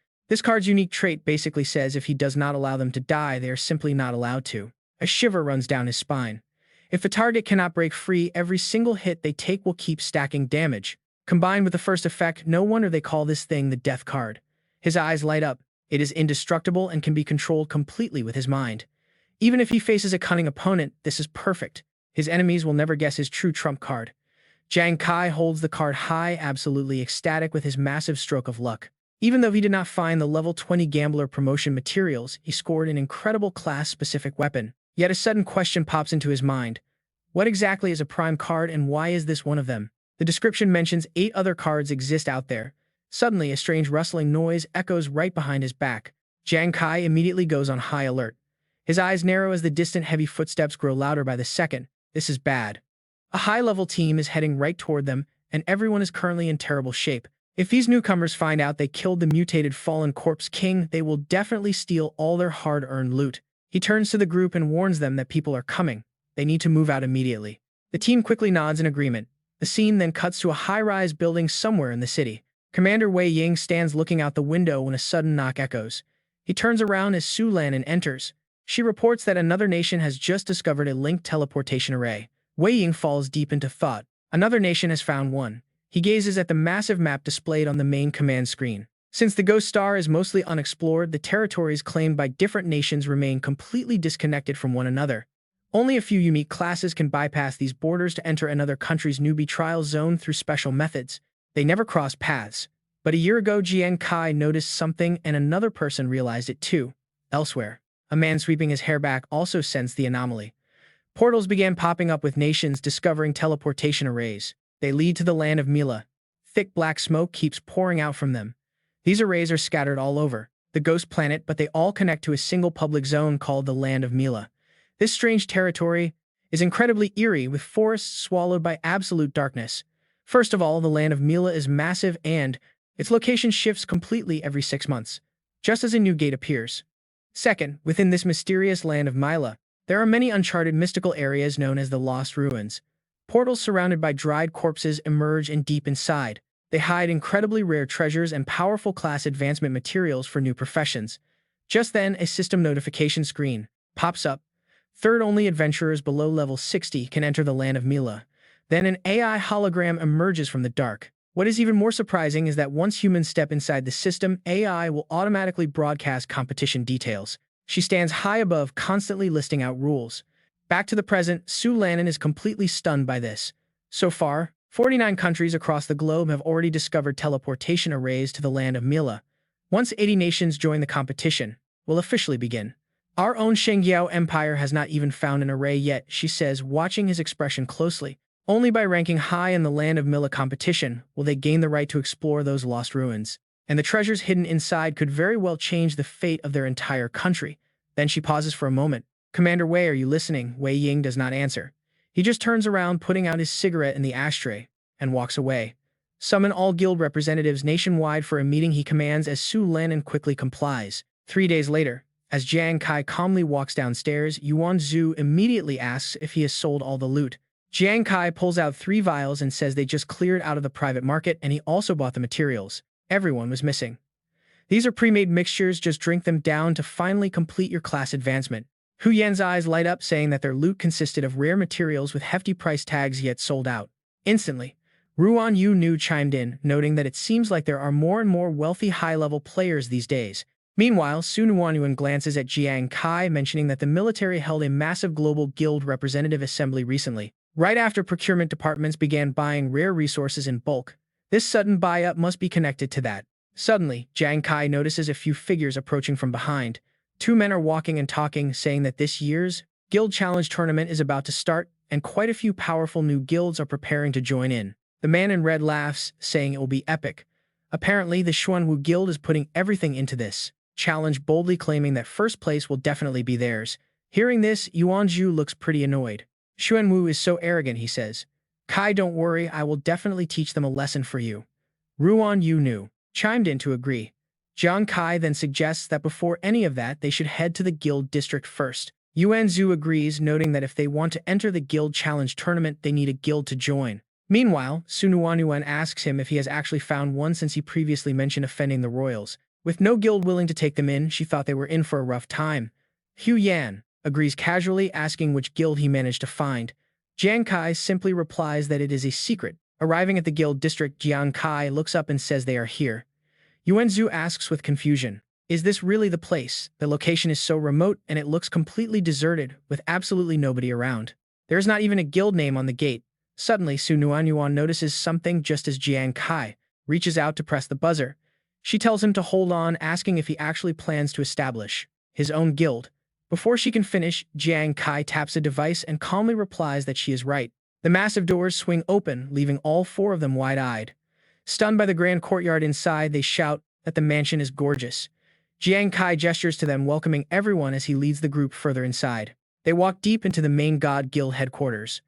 card's unique trait basically says if he does not allow them to die, they are simply not allowed to. A shiver runs down his spine. If the target cannot break free, every single hit they take will keep stacking damage. Combined with the first effect, no wonder they call this thing the death card. His eyes light up. It is indestructible and can be controlled completely with his mind. Even if he faces a cunning opponent, this is perfect. His enemies will never guess his true trump card. Jiang Kai holds the card high, absolutely ecstatic with his massive stroke of luck. Even though he did not find the level 20 gambler promotion materials, he scored an incredible class-specific weapon. Yet a sudden question pops into his mind. What exactly is a prime card and why is this one of them? The description mentions 8 other cards exist out there. Suddenly, a strange rustling noise echoes right behind his back. Jiang Kai immediately goes on high alert. His eyes narrow as the distant heavy footsteps grow louder by the second. This is bad. A high-level team is heading right toward them, and everyone is currently in terrible shape. If these newcomers find out they killed the mutated fallen corpse king, they will definitely steal all their hard-earned loot. He turns to the group and warns them that people are coming. They need to move out immediately. The team quickly nods in agreement. The scene then cuts to a high-rise building somewhere in the city. Commander Wei Ying stands looking out the window when a sudden knock echoes. He turns around as Su Lanin enters. She reports that another nation has just discovered a linked teleportation array. Wei Ying falls deep into thought. Another nation has found one. He gazes at the massive map displayed on the main command screen. Since the Ghost Star is mostly unexplored, the territories claimed by different nations remain completely disconnected from one another. Only a few unique classes can bypass these borders to enter another country's newbie trial zone through special methods. They never cross paths. But a year ago, Jiang Kai noticed something and another person realized it too. Elsewhere, a man sweeping his hair back also sensed the anomaly. Portals began popping up with nations discovering teleportation arrays. They lead to the land of Mila. Thick black smoke keeps pouring out from them. These arrays are scattered all over the ghost planet, but they all connect to a single public zone called the land of Mila. This strange territory is incredibly eerie, with forests swallowed by absolute darkness. First of all, the land of Mila is massive and its location shifts completely every 6 months, just as a new gate appears. Second, within this mysterious land of Mila, there are many uncharted mystical areas known as the Lost Ruins. Portals surrounded by dried corpses emerge and deep inside. They hide incredibly rare treasures and powerful class advancement materials for new professions. Just then, a system notification screen pops up. Third-only adventurers below level 60 can enter the land of Mila. Then an AI hologram emerges from the dark. What is even more surprising is that once humans step inside the system, AI will automatically broadcast competition details. She stands high above, constantly listing out rules. Back to the present, Su Lanin is completely stunned by this. So far, 49 countries across the globe have already discovered teleportation arrays to the land of Mila. Once 80 nations join the competition, will officially begin. Our own Shengyao Empire has not even found an array yet, she says, watching his expression closely. Only by ranking high in the land of Mila competition will they gain the right to explore those lost ruins. And the treasures hidden inside could very well change the fate of their entire country. Then she pauses for a moment. Commander Wei, are you listening? Wei Ying does not answer. He just turns around, putting out his cigarette in the ashtray, and walks away. Summon all guild representatives nationwide for a meeting, he commands as Su Lanin quickly complies. 3 days later, as Jiang Kai calmly walks downstairs, Yuan Zhu immediately asks if he has sold all the loot. Jiang Kai pulls out 3 vials and says they just cleared out of the private market and he also bought the materials. Everyone was missing. These are pre-made mixtures, just drink them down to finally complete your class advancement. Hu Yan's eyes light up, saying that their loot consisted of rare materials with hefty price tags yet sold out. Instantly, Ruan Yu Nu chimed in, noting that it seems like there are more and more wealthy high-level players these days. Meanwhile, Su Nuanyuan glances at Jiang Kai, mentioning that the military held a massive global guild representative assembly recently, right after procurement departments began buying rare resources in bulk. This sudden buy-up must be connected to that. Suddenly, Jiang Kai notices a few figures approaching from behind. 2 men are walking and talking, saying that this year's Guild Challenge tournament is about to start. and quite a few powerful new guilds are preparing to join in. The man in red laughs, saying it will be epic. Apparently, the Xuanwu Guild is putting everything into this challenge, boldly claiming that first place will definitely be theirs. Hearing this, Yuanzhu looks pretty annoyed. Xuanwu is so arrogant, he says. Kai, don't worry, I will definitely teach them a lesson for you. Ruan Yu Nu chimed in to agree. Jiang Kai then suggests that before any of that, they should head to the guild district first. Yuan Zhu agrees, noting that if they want to enter the guild challenge tournament, they need a guild to join. Meanwhile, Sunuanuan asks him if he has actually found one since he previously mentioned offending the royals. With no guild willing to take them in, she thought they were in for a rough time. Hu Yan agrees casually, asking which guild he managed to find. Jiang Kai simply replies that it is a secret. Arriving at the guild district, Jiang Kai looks up and says they are here. Yuan Zhu asks with confusion, is this really the place? The location is so remote and it looks completely deserted, with absolutely nobody around. There is not even a guild name on the gate. Suddenly, Su Nuanyuan notices something just as Jiang Kai reaches out to press the buzzer. She tells him to hold on, asking if he actually plans to establish his own guild. Before she can finish, Jiang Kai taps a device and calmly replies that she is right. The massive doors swing open, leaving all four of them wide-eyed. Stunned by the grand courtyard inside, they shout that the mansion is gorgeous. Jiang Kai gestures to them, welcoming everyone as he leads the group further inside. They walk deep into the main God Guild headquarters.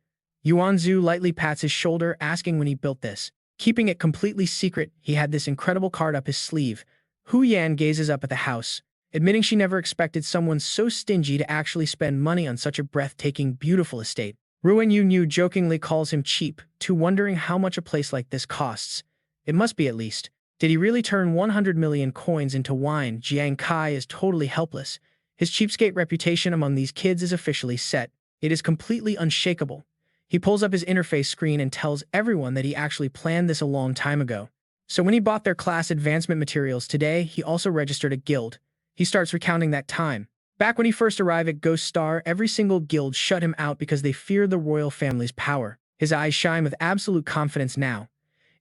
Yuan Zhu lightly pats his shoulder, asking when he built this. Keeping it completely secret, he had this incredible card up his sleeve. Hu Yan gazes up at the house, admitting she never expected someone so stingy to actually spend money on such a breathtaking, beautiful estate. Ruan Yu jokingly calls him cheap, too, wondering how much a place like this costs. It must be at least. Did he really turn 100 million coins into wine? Jiang Kai is totally helpless. His cheapskate reputation among these kids is officially set. It is completely unshakable. He pulls up his interface screen and tells everyone that he actually planned this a long time ago. So when he bought their class advancement materials today, he also registered a guild. He starts recounting that time. Back when he first arrived at Ghost Star, every single guild shut him out because they feared the royal family's power. His eyes shine with absolute confidence now.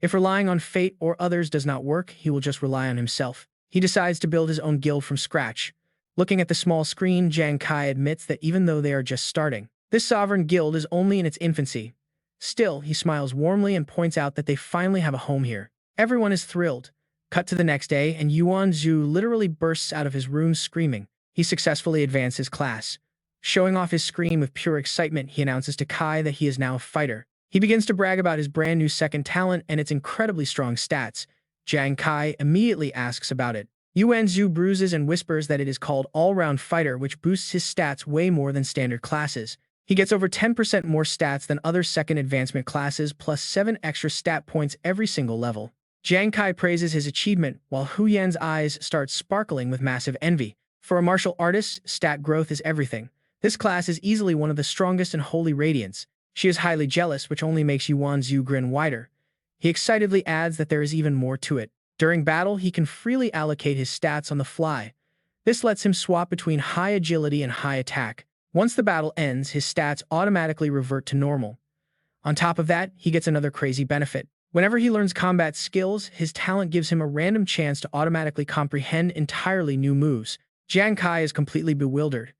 If relying on fate or others does not work, he will just rely on himself. He decides to build his own guild from scratch. Looking at the small screen, Jiang Kai admits that even though they are just starting, this sovereign guild is only in its infancy. Still, he smiles warmly and points out that they finally have a home here. Everyone is thrilled. Cut to the next day, and Yuan Zhu literally bursts out of his room screaming. He successfully advanced his class. Showing off his screen with pure excitement, he announces to Kai that he is now a fighter. He begins to brag about his brand new second talent and its incredibly strong stats. Jiang Kai immediately asks about it. Yuan Zhu bruises and whispers that it is called All-Round Fighter, which boosts his stats way more than standard classes. He gets over 10% more stats than other second advancement classes, plus 7 extra stat points every single level. Jiang Kai praises his achievement, while Hu Yan's eyes start sparkling with massive envy. For a martial artist, stat growth is everything. This class is easily one of the strongest in Holy Radiance. She is highly jealous, which only makes Yuan Zhu grin wider. He excitedly adds that there is even more to it. During battle, he can freely allocate his stats on the fly. This lets him swap between high agility and high attack. Once the battle ends, his stats automatically revert to normal. On top of that, he gets another crazy benefit. Whenever he learns combat skills, his talent gives him a random chance to automatically comprehend entirely new moves. Jiang Kai is completely bewildered.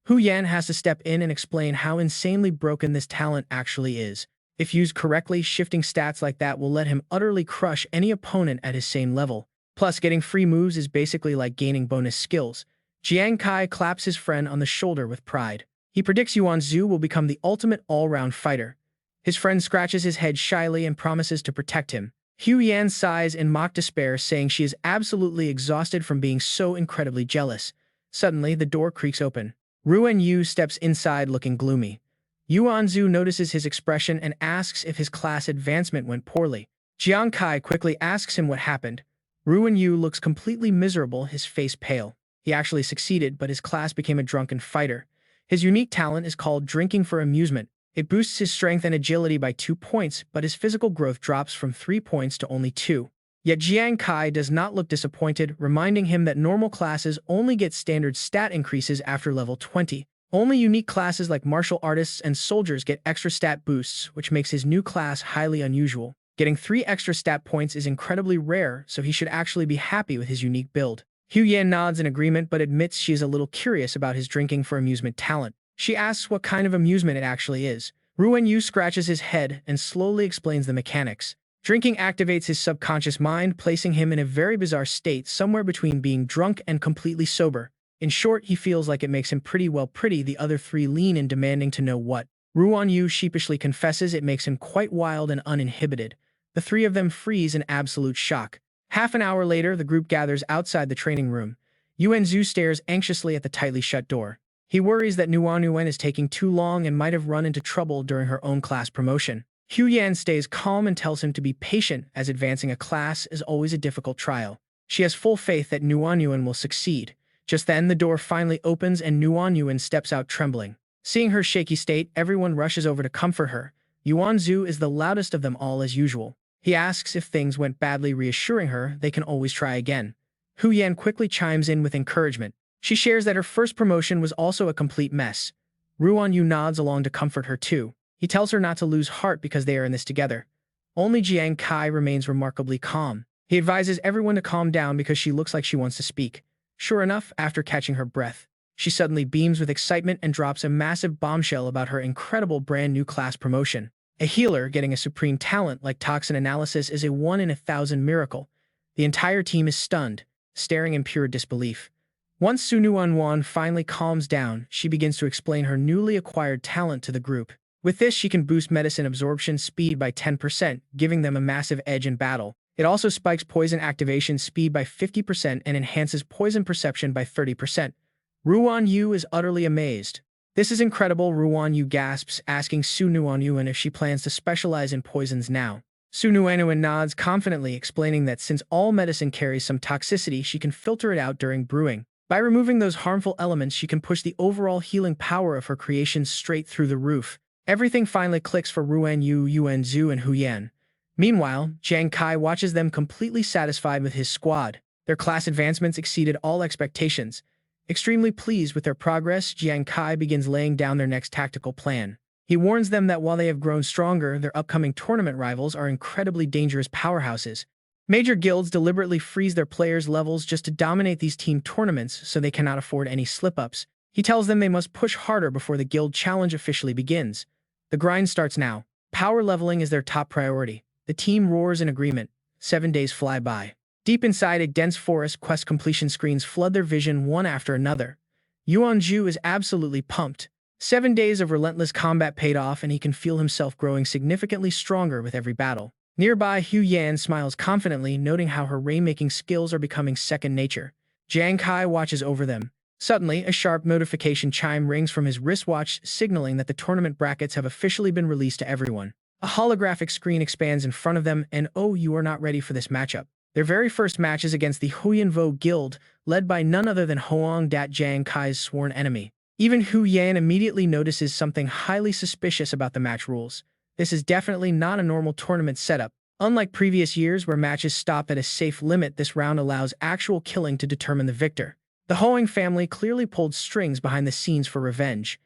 Hu Yan has to step in and explain how insanely broken this talent actually is. If used correctly, shifting stats like that will let him utterly crush any opponent at his same level. Plus, getting free moves is basically like gaining bonus skills. Jiang Kai claps his friend on the shoulder with pride. He predicts Yuan Zhu will become the ultimate all-round fighter. His friend scratches his head shyly and promises to protect him. Hu Yan sighs in mock despair, saying she is absolutely exhausted from being so incredibly jealous. Suddenly, the door creaks open. Ruan Yu steps inside looking gloomy. Yuan Zhu notices his expression and asks if his class advancement went poorly. Jiang Kai quickly asks him what happened. Ruan Yu looks completely miserable, his face pale. He actually succeeded, but his class became a drunken fighter. His unique talent is called Drinking for Amusement. It boosts his strength and agility by 2 points, but his physical growth drops from 3 points to only 2. Yet Jiang Kai does not look disappointed, reminding him that normal classes only get standard stat increases after level 20. Only unique classes like martial artists and soldiers get extra stat boosts, which makes his new class highly unusual. Getting 3 extra stat points is incredibly rare, so he should actually be happy with his unique build. Hu Yan nods in agreement but admits she is a little curious about his Drinking for Amusement talent. She asks what kind of amusement it actually is. Ruan Yu scratches his head and slowly explains the mechanics. Drinking activates his subconscious mind, placing him in a very bizarre state somewhere between being drunk and completely sober. In short, he feels like it makes him pretty. The other three lean in, demanding to know what. Ruan Yu sheepishly confesses it makes him quite wild and uninhibited. The three of them freeze in absolute shock. Half an hour later, the group gathers outside the training room. Yuan Zhu stares anxiously at the tightly shut door. He worries that Yuan is taking too long and might have run into trouble during her own class promotion. Hu Yan stays calm and tells him to be patient, as advancing a class is always a difficult trial. She has full faith that Yuan will succeed. Just then, the door finally opens and Yuan steps out trembling. Seeing her shaky state, everyone rushes over to comfort her. Yuan Zhu is the loudest of them all as usual. He asks if things went badly, reassuring her they can always try again. Hu Yan quickly chimes in with encouragement. She shares that her first promotion was also a complete mess. Ruan Yu nods along to comfort her too. He tells her not to lose heart because they are in this together. Only Jiang Kai remains remarkably calm. He advises everyone to calm down because she looks like she wants to speak. Sure enough, after catching her breath, she suddenly beams with excitement and drops a massive bombshell about her incredible brand new class promotion. A healer getting a supreme talent like toxin analysis is a 1 in 1,000 miracle. The entire team is stunned, staring in pure disbelief. Once Su Nuanwan finally calms down, she begins to explain her newly acquired talent to the group. With this, she can boost medicine absorption speed by 10%, giving them a massive edge in battle. It also spikes poison activation speed by 50% and enhances poison perception by 30%. Ruan Yu is utterly amazed. This is incredible, Ruan Yu gasps, asking Su Nuanyuan if she plans to specialize in poisons now. Su Nuanyuan nods confidently, explaining that since all medicine carries some toxicity, she can filter it out during brewing. By removing those harmful elements, she can push the overall healing power of her creations straight through the roof. Everything finally clicks for Ruan Yu, Yuan Zhu, and Hu Yan. Meanwhile, Jiang Kai watches them completely satisfied with his squad. Their class advancements exceeded all expectations. Extremely pleased with their progress, Jiang Kai begins laying down their next tactical plan. He warns them that while they have grown stronger, their upcoming tournament rivals are incredibly dangerous powerhouses. Major guilds deliberately freeze their players' levels just to dominate these team tournaments so they cannot afford any slip-ups. He tells them they must push harder before the guild challenge officially begins. The grind starts now. Power leveling is their top priority. The team roars in agreement. 7 days fly by. Deep inside a dense forest, quest completion screens flood their vision one after another. Yuan Zhu is absolutely pumped. 7 days of relentless combat paid off, and he can feel himself growing significantly stronger with every battle. Nearby, Hu Yan smiles confidently, noting how her rainmaking skills are becoming second nature. Jiang Kai watches over them. Suddenly, a sharp notification chime rings from his wristwatch, signaling that the tournament brackets have officially been released to everyone. A holographic screen expands in front of them, and oh, you are not ready for this matchup. Their very first match is against the Huyanvo Guild, led by none other than Hoang Dat, Jiang Kai's sworn enemy. Even Hu Yan immediately notices something highly suspicious about the match rules. This is definitely not a normal tournament setup. Unlike previous years where matches stop at a safe limit, this round allows actual killing to determine the victor. The Hoang family clearly pulled strings behind the scenes for revenge.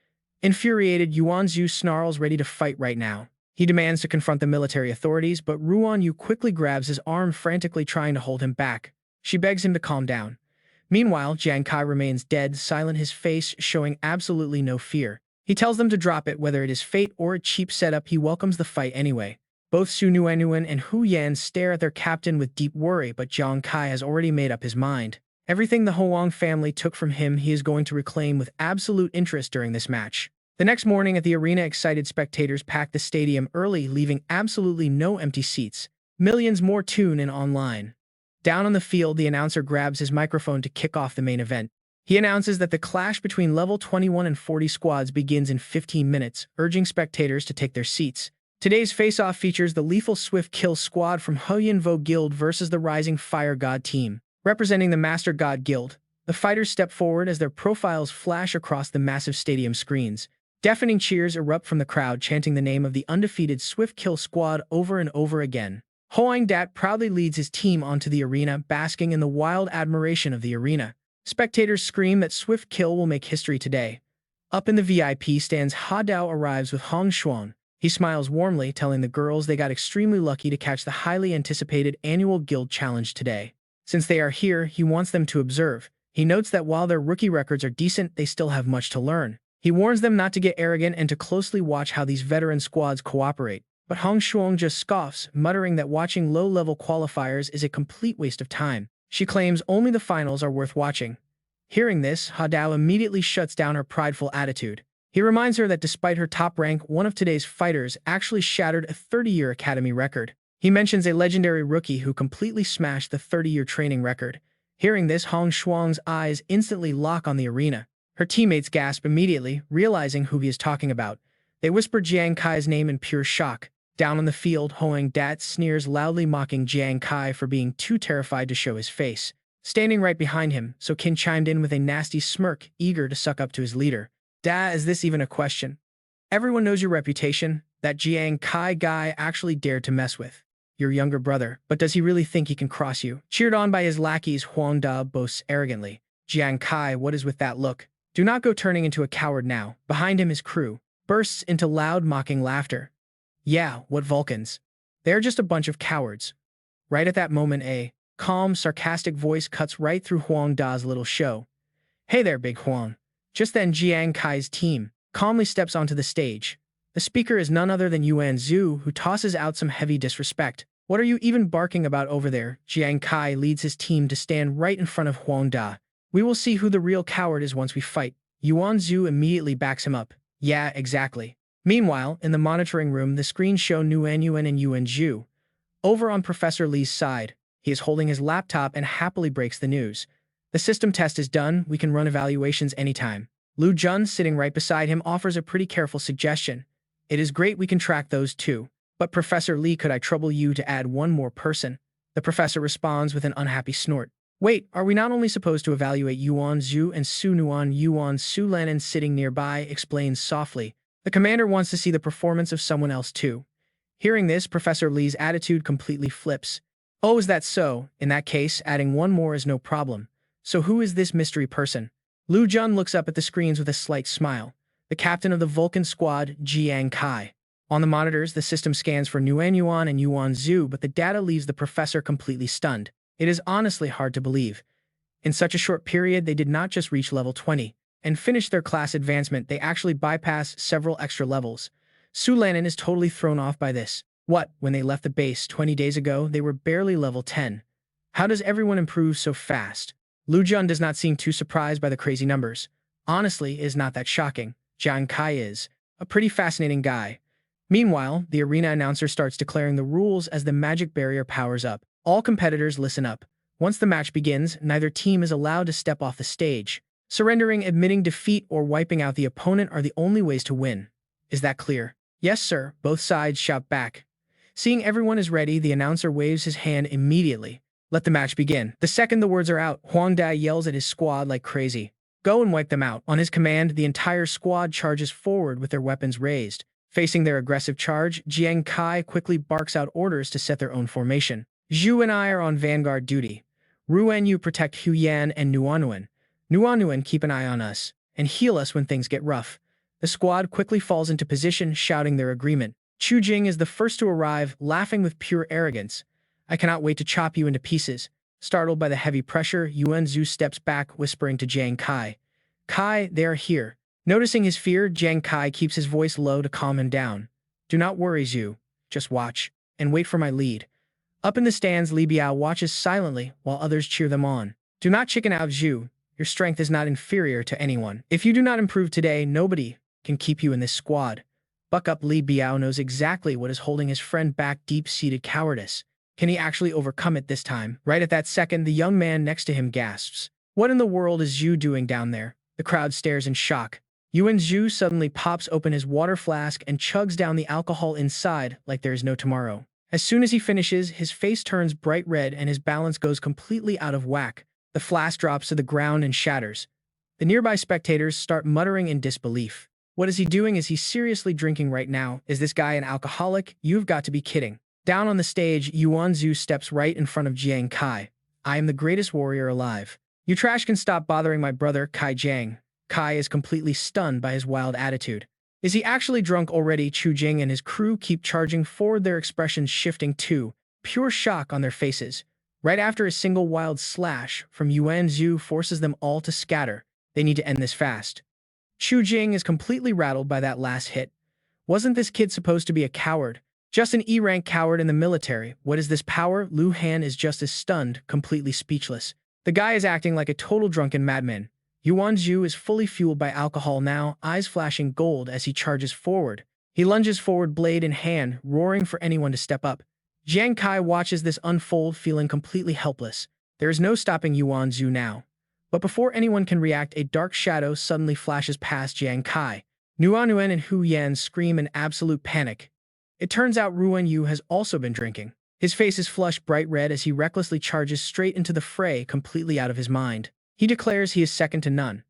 Infuriated, Yuan Zhu snarls, ready to fight right now. He demands to confront the military authorities, but Ruan Yu quickly grabs his arm, frantically trying to hold him back. She begs him to calm down. Meanwhile, Jiang Kai remains dead, silent, his face showing absolutely no fear. He tells them to drop it, whether it is fate or a cheap setup. He welcomes the fight anyway. Both Su Nuanyuan and Hu Yan stare at their captain with deep worry, but Jiang Kai has already made up his mind. Everything the Hoang family took from him, he is going to reclaim with absolute interest during this match. The next morning at the arena, excited spectators pack the stadium early, leaving absolutely no empty seats. Millions more tune in online. Down on the field, the announcer grabs his microphone to kick off the main event. He announces that the clash between level 21 and 40 squads begins in 15 minutes, urging spectators to take their seats. Today's face-off features the lethal Swift Kill squad from Huyanvo Guild versus the Rising Fire God team. Representing the Master God Guild, the fighters step forward as their profiles flash across the massive stadium screens. Deafening cheers erupt from the crowd, chanting the name of the undefeated Swift Kill squad over and over again. Hoang Dat proudly leads his team onto the arena, basking in the wild admiration of the arena. Spectators scream that Swift Kill will make history today. Up in the VIP stands, Ha Dao arrives with Hong Xuan. He smiles warmly, telling the girls they got extremely lucky to catch the highly anticipated annual guild challenge today. Since they are here, he wants them to observe. He notes that while their rookie records are decent, they still have much to learn. He warns them not to get arrogant and to closely watch how these veteran squads cooperate. But Hong Shuang just scoffs, muttering that watching low-level qualifiers is a complete waste of time. She claims only the finals are worth watching. Hearing this, Hadao immediately shuts down her prideful attitude. He reminds her that despite her top rank, one of today's fighters actually shattered a 30-year academy record. He mentions a legendary rookie who completely smashed the 30-year training record. Hearing this, Hong Shuang's eyes instantly lock on the arena. Her teammates gasp immediately, realizing who he is talking about. They whisper Jiang Kai's name in pure shock. Down on the field, Hoang Dat sneers loudly, mocking Jiang Kai for being too terrified to show his face. Standing right behind him, So Qin chimed in with a nasty smirk, eager to suck up to his leader. Da, is this even a question? Everyone knows your reputation. That Jiang Kai guy actually dared to mess with your younger brother, but does he really think he can cross you? Cheered on by his lackeys, Huang Da boasts arrogantly. Jiang Kai, what is with that look? Do not go turning into a coward now. Behind him, his crew bursts into loud, mocking laughter. Yeah, what Vulcans? They're just a bunch of cowards. Right at that moment, a calm, sarcastic voice cuts right through Huang Da's little show. Hey there, Big Huang. Just then, Jiang Kai's team calmly steps onto the stage. The speaker is none other than Yuan Zhu, who tosses out some heavy disrespect. What are you even barking about over there? Jiang Kai leads his team to stand right in front of Huang Da. We will see who the real coward is once we fight. Yuan Zhu immediately backs him up. Yeah, exactly. Meanwhile, in the monitoring room, the screens show Yuan and Yuan Zhu. Over on Professor Li's side, he is holding his laptop and happily breaks the news. The system test is done, we can run evaluations anytime. Lu Jun, sitting right beside him, offers a pretty careful suggestion. It is great we can track those too. But Professor Li, could I trouble you to add one more person? The professor responds with an unhappy snort. Wait, are we not only supposed to evaluate Yuan Zhu and Su Nuan? Yuan Su Lanan, sitting nearby, explains softly. The commander wants to see the performance of someone else too. Hearing this, Professor Li's attitude completely flips. Oh, is that so? In that case, adding one more is no problem. So who is this mystery person? Lu Jun looks up at the screens with a slight smile. The captain of the Vulcan squad, Jiang Kai. On the monitors, the system scans for Yuan and Yuan Zhu, but the data leaves the professor completely stunned. It is honestly hard to believe. In such a short period, they did not just reach level 20 and finish their class advancement, they actually bypassed several extra levels. Su Lanan is totally thrown off by this. What, when they left the base 20 days ago, they were barely level 10. How does everyone improve so fast? Lu Jun does not seem too surprised by the crazy numbers. Honestly, it is not that shocking. Jiang Kai is a pretty fascinating guy. Meanwhile, the arena announcer starts declaring the rules as the magic barrier powers up. All competitors listen up. Once the match begins, neither team is allowed to step off the stage. Surrendering, admitting defeat, or wiping out the opponent are the only ways to win. Is that clear? Yes, sir, both sides shout back. Seeing everyone is ready, the announcer waves his hand immediately. Let the match begin. The second the words are out, Huang Da yells at his squad like crazy. Go and wipe them out. On his command, the entire squad charges forward with their weapons raised. Facing their aggressive charge, Jiang Kai quickly barks out orders to set their own formation. Zhu and I are on vanguard duty. Ruan, you protect Huyan and Nuanuan. Nuanuan, keep an eye on us and heal us when things get rough. The squad quickly falls into position, shouting their agreement. Chu Jing is the first to arrive, laughing with pure arrogance. I cannot wait to chop you into pieces. Startled by the heavy pressure, Yuan Zhu steps back, whispering to Jiang Kai. Kai, they are here. Noticing his fear, Jiang Kai keeps his voice low to calm him down. Do not worry, Zhu. Just watch and wait for my lead. Up in the stands, Li Biao watches silently while others cheer them on. Do not chicken out, Zhu. Your strength is not inferior to anyone. If you do not improve today, nobody can keep you in this squad. Buck up. Li Biao knows exactly what is holding his friend back, deep-seated cowardice. Can he actually overcome it this time? Right at that second, the young man next to him gasps. What in the world is Zhu doing down there? The crowd stares in shock. Yuan Zhu suddenly pops open his water flask and chugs down the alcohol inside like there is no tomorrow. As soon as he finishes, his face turns bright red and his balance goes completely out of whack. The flask drops to the ground and shatters. The nearby spectators start muttering in disbelief. What is he doing? Is he seriously drinking right now? Is this guy an alcoholic? You've got to be kidding. Down on the stage, Yuan Zhu steps right in front of Jiang Kai. I am the greatest warrior alive. You trash can stop bothering my brother, Kai Jiang. Kai is completely stunned by his wild attitude. Is he actually drunk already? Chu Jing and his crew keep charging forward, their expressions shifting to pure shock on their faces. Right after a single wild slash from Yuan Zhu forces them all to scatter. They need to end this fast. Chu Jing is completely rattled by that last hit. Wasn't this kid supposed to be a coward? Just an E-rank coward in the military. What is this power? Lu Han is just as stunned, completely speechless. The guy is acting like a total drunken madman. Yuan Zhu is fully fueled by alcohol now, eyes flashing gold as he charges forward. He lunges forward, blade in hand, roaring for anyone to step up. Jiang Kai watches this unfold, feeling completely helpless. There is no stopping Yuan Zhu now. But before anyone can react, a dark shadow suddenly flashes past Jiang Kai. Nuan and Hu Yan scream in absolute panic. It turns out Ruan Yu has also been drinking. His face is flushed bright red as he recklessly charges straight into the fray, completely out of his mind. He declares he is second to none.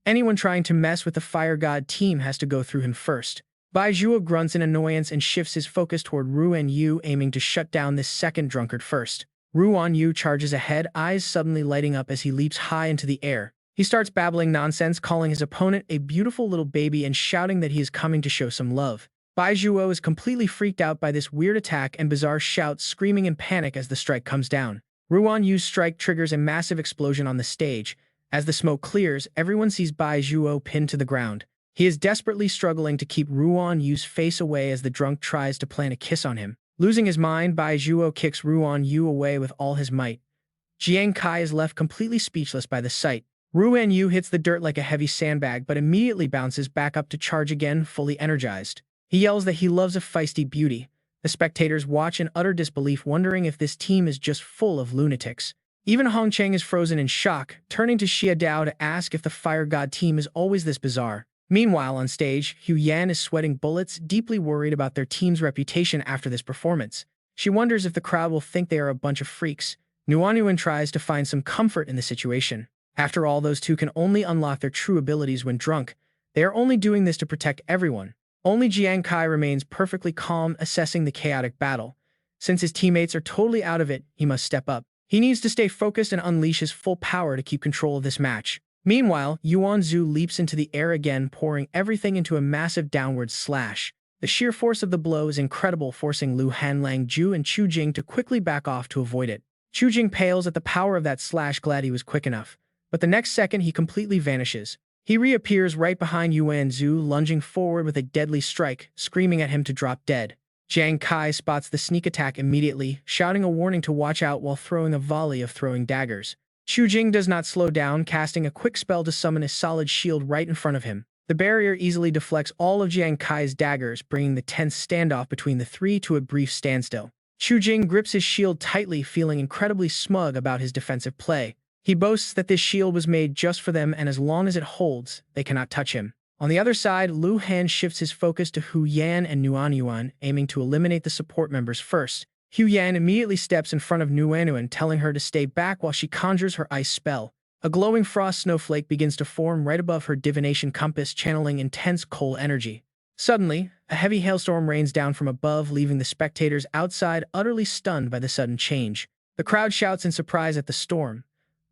Anyone trying to mess with the Fire God team has to go through him first. Bai Zhuo grunts in annoyance and shifts his focus toward Ruan Yu, aiming to shut down this second drunkard first. Ruan Yu charges ahead, eyes suddenly lighting up as he leaps high into the air. He starts babbling nonsense, calling his opponent a beautiful little baby and shouting that he is coming to show some love. Bai Zhuo is completely freaked out by this weird attack and bizarre shouts, screaming in panic as the strike comes down. Ruan Yu's strike triggers a massive explosion on the stage. As the smoke clears, everyone sees Bai Zhuo pinned to the ground. He is desperately struggling to keep Ruan Yu's face away as the drunk tries to plant a kiss on him. Losing his mind, Bai Zhuo kicks Ruan Yu away with all his might. Jiang Kai is left completely speechless by the sight. Ruan Yu hits the dirt like a heavy sandbag but immediately bounces back up to charge again, fully energized. He yells that he loves a feisty beauty. The spectators watch in utter disbelief, wondering if this team is just full of lunatics. Even Hong Cheng is frozen in shock, turning to Xia Dao to ask if the Fire God team is always this bizarre. Meanwhile, on stage, Hu Yan is sweating bullets, deeply worried about their team's reputation after this performance. She wonders if the crowd will think they are a bunch of freaks. Nuan tries to find some comfort in the situation. After all, those two can only unlock their true abilities when drunk. They are only doing this to protect everyone. Only Jiang Kai remains perfectly calm, assessing the chaotic battle. Since his teammates are totally out of it, he must step up. He needs to stay focused and unleash his full power to keep control of this match. Meanwhile, Yuan Zhu leaps into the air again, pouring everything into a massive downward slash. The sheer force of the blow is incredible, forcing Lu Han, Lang Ju, and Chu Jing to quickly back off to avoid it. Chu Jing pales at the power of that slash, glad he was quick enough. But the next second, he completely vanishes. He reappears right behind Yuan Zhu, lunging forward with a deadly strike, screaming at him to drop dead. Jiang Kai spots the sneak attack immediately, shouting a warning to watch out while throwing a volley of throwing daggers. Chu Jing does not slow down, casting a quick spell to summon a solid shield right in front of him. The barrier easily deflects all of Jiang Kai's daggers, bringing the tense standoff between the three to a brief standstill. Chu Jing grips his shield tightly, feeling incredibly smug about his defensive play. He boasts that this shield was made just for them, and as long as it holds, they cannot touch him. On the other side, Lu Han shifts his focus to Hu Yan and Nuan, aiming to eliminate the support members first. Hu Yan immediately steps in front of Nuan, telling her to stay back while she conjures her ice spell. A glowing frost snowflake begins to form right above her divination compass, channeling intense cold energy. Suddenly, a heavy hailstorm rains down from above, leaving the spectators outside utterly stunned by the sudden change. The crowd shouts in surprise at the storm.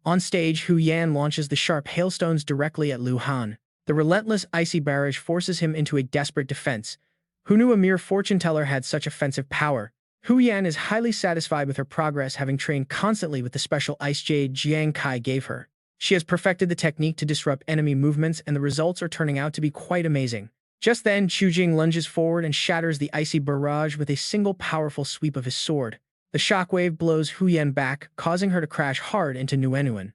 On stage, Hu Yan launches the sharp hailstones directly at Lu Han. The relentless icy barrage forces him into a desperate defense. Who knew a mere fortune teller had such offensive power? Hu Yan is highly satisfied with her progress, having trained constantly with the special ice jade Jiang Kai gave her. She has perfected the technique to disrupt enemy movements, and the results are turning out to be quite amazing. Just then, Chu Jing lunges forward and shatters the icy barrage with a single powerful sweep of his sword. The shockwave blows Hu Yan back, causing her to crash hard into Nuan.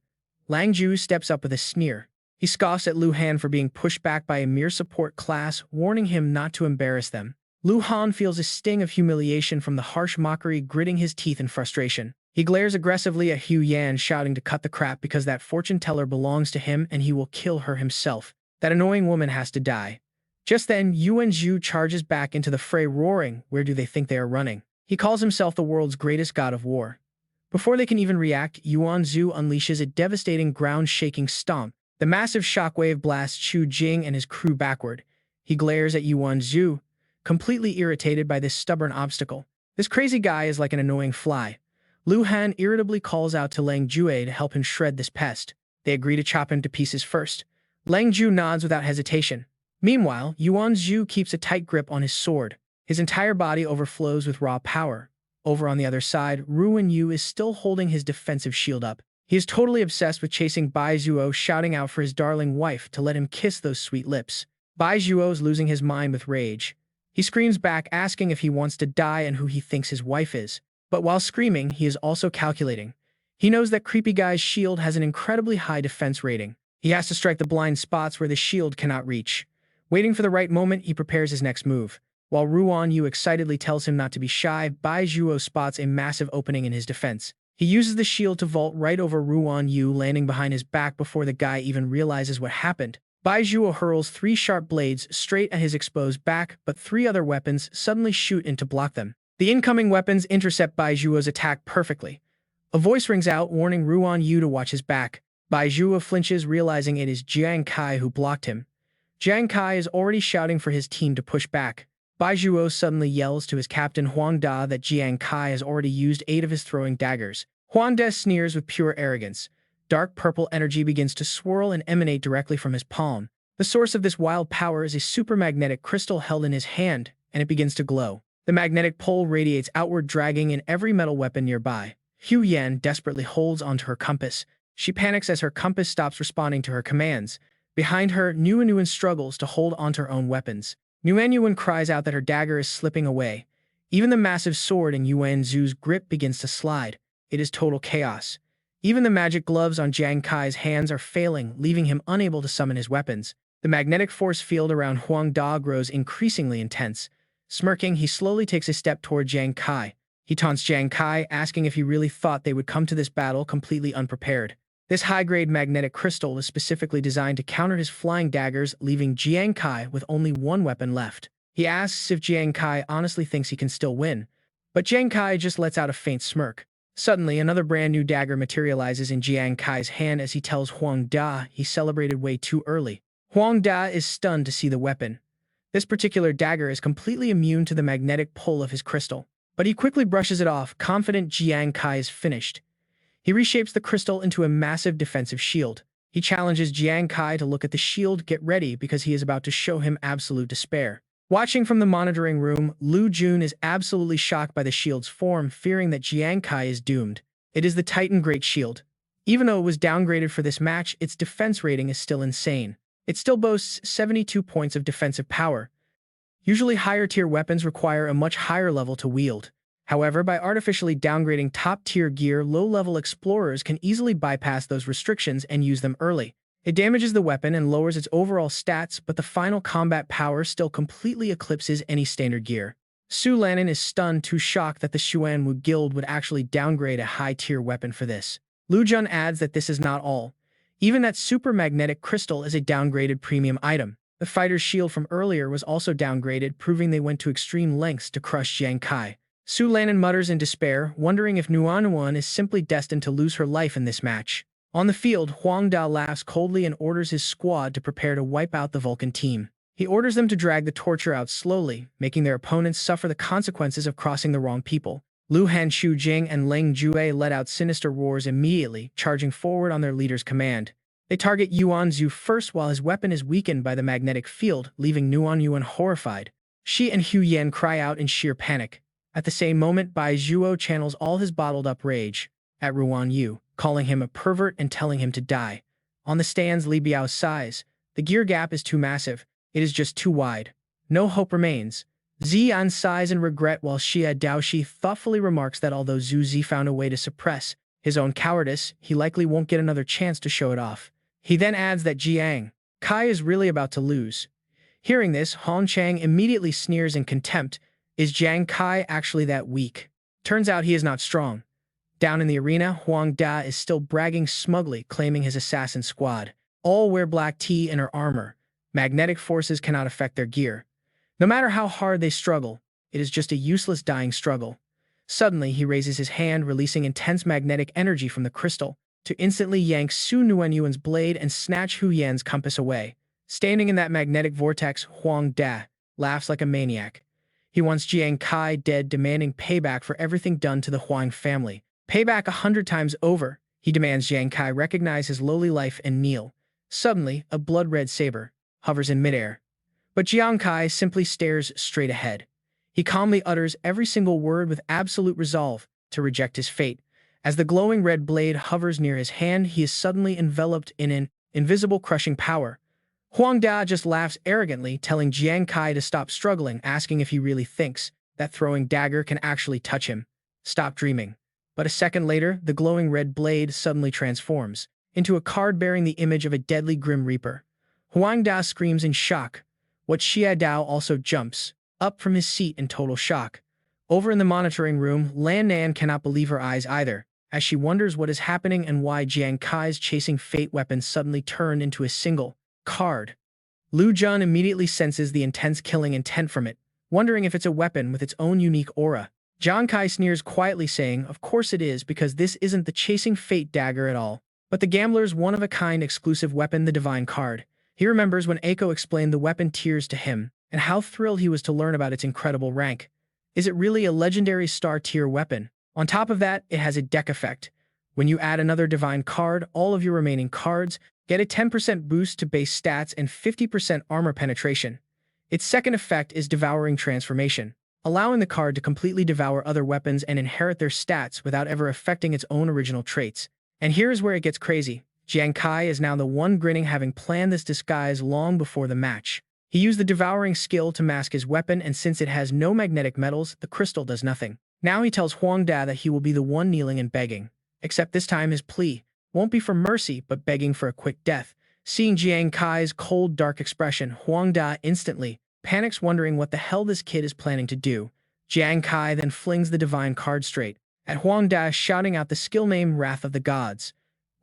Lang Ju steps up with a sneer. He scoffs at Lu Han for being pushed back by a mere support class, warning him not to embarrass them. Lu Han feels a sting of humiliation from the harsh mockery, gritting his teeth in frustration. He glares aggressively at Hu Yan, shouting to cut the crap because that fortune teller belongs to him and he will kill her himself. That annoying woman has to die. Just then, Yuan Zhu charges back into the fray, roaring, "Where do they think they are running?" He calls himself the world's greatest god of war. Before they can even react, Yuan Zhu unleashes a devastating ground-shaking stomp. The massive shockwave blasts Chu Jing and his crew backward. He glares at Yuan Zhu, completely irritated by this stubborn obstacle. This crazy guy is like an annoying fly. Lu Han irritably calls out to Lang Jue to help him shred this pest. They agree to chop him to pieces first. Lang Ju nods without hesitation. Meanwhile, Yuan Zhu keeps a tight grip on his sword. His entire body overflows with raw power. Over on the other side, Ruan Yu is still holding his defensive shield up. He is totally obsessed with chasing Bai Zhuo, shouting out for his darling wife to let him kiss those sweet lips. Bai Zhuo is losing his mind with rage. He screams back, asking if he wants to die and who he thinks his wife is. But while screaming, he is also calculating. He knows that Creepy Guy's shield has an incredibly high defense rating. He has to strike the blind spots where the shield cannot reach. Waiting for the right moment, he prepares his next move. While Ruan Yu excitedly tells him not to be shy, Bai Zhuo spots a massive opening in his defense. He uses the shield to vault right over Ruan Yu, landing behind his back before the guy even realizes what happened. Bai Zhuo hurls 3 sharp blades straight at his exposed back, but 3 other weapons suddenly shoot in to block them. The incoming weapons intercept Bai Zhuo's attack perfectly. A voice rings out, warning Ruan Yu to watch his back. Bai Zhuo flinches, realizing it is Jiang Kai who blocked him. Jiang Kai is already shouting for his team to push back. Bai Zhuo suddenly yells to his captain Huang Da that Jiang Kai has already used 8 of his throwing daggers. Huang Da sneers with pure arrogance. Dark purple energy begins to swirl and emanate directly from his palm. The source of this wild power is a supermagnetic crystal held in his hand, and it begins to glow. The magnetic pole radiates outward, dragging in every metal weapon nearby. Hu Yan desperately holds onto her compass. She panics as her compass stops responding to her commands. Behind her, Nguyen struggles to hold onto her own weapons. Nguyen cries out that her dagger is slipping away. Even the massive sword in Yuan Zhu's grip begins to slide. It is total chaos. Even the magic gloves on Jiang Kai's hands are failing, leaving him unable to summon his weapons. The magnetic force field around Huang Da grows increasingly intense. Smirking, he slowly takes a step toward Jiang Kai. He taunts Jiang Kai, asking if he really thought they would come to this battle completely unprepared. This high-grade magnetic crystal is specifically designed to counter his flying daggers, leaving Jiang Kai with only 1 weapon left. He asks if Jiang Kai honestly thinks he can still win, but Jiang Kai just lets out a faint smirk. Suddenly, another brand new dagger materializes in Jiang Kai's hand as he tells Huang Da he celebrated way too early. Huang Da is stunned to see the weapon. This particular dagger is completely immune to the magnetic pull of his crystal, but he quickly brushes it off, confident Jiang Kai is finished. He reshapes the crystal into a massive defensive shield. He challenges Jiang Kai to look at the shield, get ready, because he is about to show him absolute despair. Watching from the monitoring room, Lu Jun is absolutely shocked by the shield's form, fearing that Jiang Kai is doomed. It is the Titan Great Shield. Even though it was downgraded for this match, its defense rating is still insane. It still boasts 72 points of defensive power. Usually higher-tier weapons require a much higher level to wield. However, by artificially downgrading top-tier gear, low-level explorers can easily bypass those restrictions and use them early. It damages the weapon and lowers its overall stats, but the final combat power still completely eclipses any standard gear. Su Lanin is stunned, too shocked that the Xuanwu Guild would actually downgrade a high-tier weapon for this. Lu Jun adds that this is not all. Even that super magnetic crystal is a downgraded premium item. The fighter's shield from earlier was also downgraded, proving they went to extreme lengths to crush Jiang Kai. Su Lanin mutters in despair, wondering if Nuanuan is simply destined to lose her life in this match. On the field, Huang Da laughs coldly and orders his squad to prepare to wipe out the Vulcan team. He orders them to drag the torture out slowly, making their opponents suffer the consequences of crossing the wrong people. Lu Hanshu Jing and Leng Jue let out sinister roars immediately, charging forward on their leader's command. They target Yuan Zhu first while his weapon is weakened by the magnetic field, leaving Yuan horrified. Shi and Hu Yan cry out in sheer panic. At the same moment, Bai Zhuo channels all his bottled-up rage at Ruan Yu, calling him a pervert and telling him to die. On the stands, Li Biao sighs. The gear gap is too massive. It is just too wide. No hope remains. Zian sighs in regret while Xia Daoshi thoughtfully remarks that although Zhu Zi found a way to suppress his own cowardice, he likely won't get another chance to show it off. He then adds that Jiang Kai is really about to lose. Hearing this, Han Chang immediately sneers in contempt. Is Jiang Kai actually that weak? Turns out he is not strong. Down in the arena, Huang Da is still bragging smugly, claiming his assassin squad. All wear black tea in her armor. Magnetic forces cannot affect their gear. No matter how hard they struggle, it is just a useless dying struggle. Suddenly, he raises his hand, releasing intense magnetic energy from the crystal, to instantly yank Su Nuanyuan's blade and snatch Hu Yan's compass away. Standing in that magnetic vortex, Huang Da laughs like a maniac. He wants Jiang Kai dead, demanding payback for everything done to the Huang family. Payback 100 times over. He demands Jiang Kai recognize his lowly life and kneel. Suddenly, a blood-red saber hovers in midair. But Jiang Kai simply stares straight ahead. He calmly utters every single word with absolute resolve to reject his fate. As the glowing red blade hovers near his hand, he is suddenly enveloped in an invisible crushing power. Huang Da just laughs arrogantly, telling Jiang Kai to stop struggling, asking if he really thinks that throwing dagger can actually touch him. Stop dreaming. But a second later, the glowing red blade suddenly transforms into a card bearing the image of a deadly Grim Reaper. Huang Da screams in shock. What Xia Dao also jumps up from his seat in total shock. Over in the monitoring room, Lan Nan cannot believe her eyes either, as she wonders what is happening and why Jiang Kai's chasing fate weapon suddenly turned into a single card. Lu Jun immediately senses the intense killing intent from it, wondering if it's a weapon with its own unique aura. Jiang Kai sneers quietly, saying, "Of course it is, because this isn't the chasing fate dagger at all, but the gambler's one-of-a-kind exclusive weapon, the divine card." He remembers when Eiko explained the weapon tiers to him, and how thrilled he was to learn about its incredible rank. Is it really a legendary star tier weapon? On top of that, it has a deck effect. When you add another divine card, all of your remaining cards get a 10% boost to base stats and 50% armor penetration. Its second effect is devouring transformation, allowing the card to completely devour other weapons and inherit their stats without ever affecting its own original traits. And here's where it gets crazy. Jiang Kai is now the one grinning, having planned this disguise long before the match. He used the devouring skill to mask his weapon, and since it has no magnetic metals, the crystal does nothing. Now he tells Huang Da that he will be the one kneeling and begging. Except this time his plea won't be for mercy, but begging for a quick death. Seeing Jiang Kai's cold, dark expression, Huang Da instantly panics, wondering what the hell this kid is planning to do. Jiang Kai then flings the divine card straight at Huang Da, shouting out the skill name Wrath of the Gods.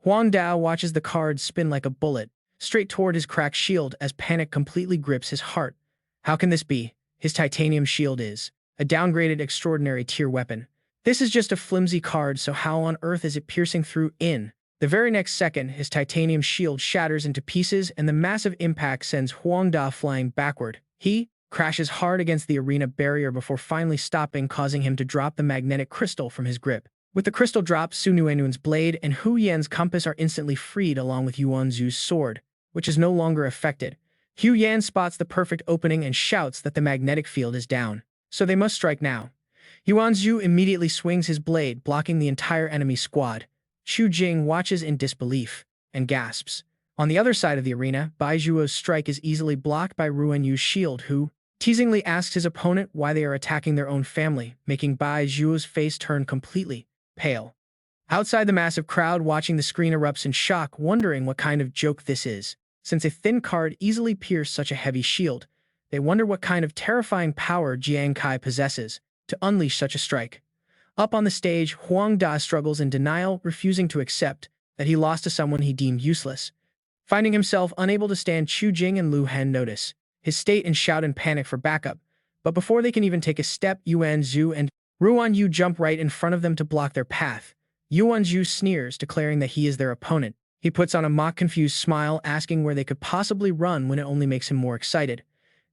Huang Da watches the card spin like a bullet, straight toward his cracked shield, as panic completely grips his heart. How can this be? His titanium shield is a downgraded extraordinary tier weapon. This is just a flimsy card, so how on earth is it piercing through in? The very next second, his titanium shield shatters into pieces, and the massive impact sends Huang Da flying backward. He crashes hard against the arena barrier before finally stopping, causing him to drop the magnetic crystal from his grip. With the crystal drop, Su Nuenun's blade and Hu Yan's compass are instantly freed, along with Yuan Zhu's sword, which is no longer affected. Hu Yan spots the perfect opening and shouts that the magnetic field is down, so they must strike now. Yuan Zhu immediately swings his blade, blocking the entire enemy squad. Chu Jing watches in disbelief and gasps. On the other side of the arena, Bai Zhuo's strike is easily blocked by Ruan Yu's shield, who teasingly asks his opponent why they are attacking their own family, making Bai Zhuo's face turn completely pale. Outside, the massive crowd watching the screen erupts in shock, wondering what kind of joke this is. Since a thin card easily pierced such a heavy shield, they wonder what kind of terrifying power Jiang Kai possesses to unleash such a strike. Up on the stage, Huang Da struggles in denial, refusing to accept that he lost to someone he deemed useless. Finding himself unable to stand, Chu Jing and Lu Hen notice his state and shout in panic for backup. But before they can even take a step, Yuan Zhu and Ruan Yu jump right in front of them to block their path. Yuan Zhu sneers, declaring that he is their opponent. He puts on a mock confused smile, asking where they could possibly run when it only makes him more excited.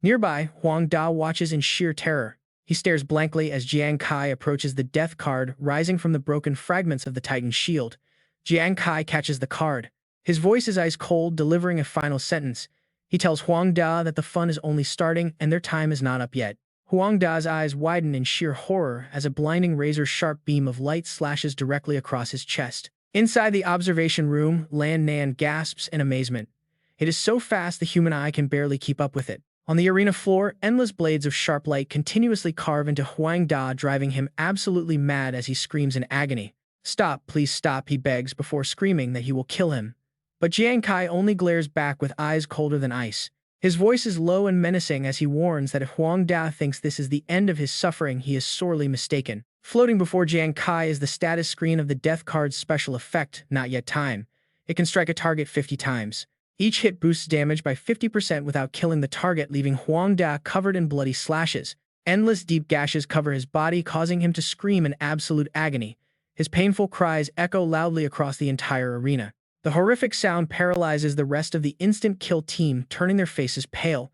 Nearby, Huang Da watches in sheer terror. He stares blankly as Jiang Kai approaches the death card rising from the broken fragments of the Titan's shield. Jiang Kai catches the card. His voice is ice cold, delivering a final sentence. He tells Huang Da that the fun is only starting and their time is not up yet. Huang Da's eyes widen in sheer horror as a blinding razor-sharp beam of light slashes directly across his chest. Inside the observation room, Lan Nan gasps in amazement. It is so fast the human eye can barely keep up with it. On the arena floor, endless blades of sharp light continuously carve into Huang Da, driving him absolutely mad as he screams in agony. "Stop, please stop," he begs before screaming that he will kill him. But Jiang Kai only glares back with eyes colder than ice. His voice is low and menacing as he warns that if Huang Da thinks this is the end of his suffering, he is sorely mistaken. Floating before Jiang Kai is the status screen of the death card's special effect, Not Yet Time. It can strike a target 50 times. Each hit boosts damage by 50% without killing the target, leaving Huang Da covered in bloody slashes. Endless deep gashes cover his body, causing him to scream in absolute agony. His painful cries echo loudly across the entire arena. The horrific sound paralyzes the rest of the instant kill team, turning their faces pale.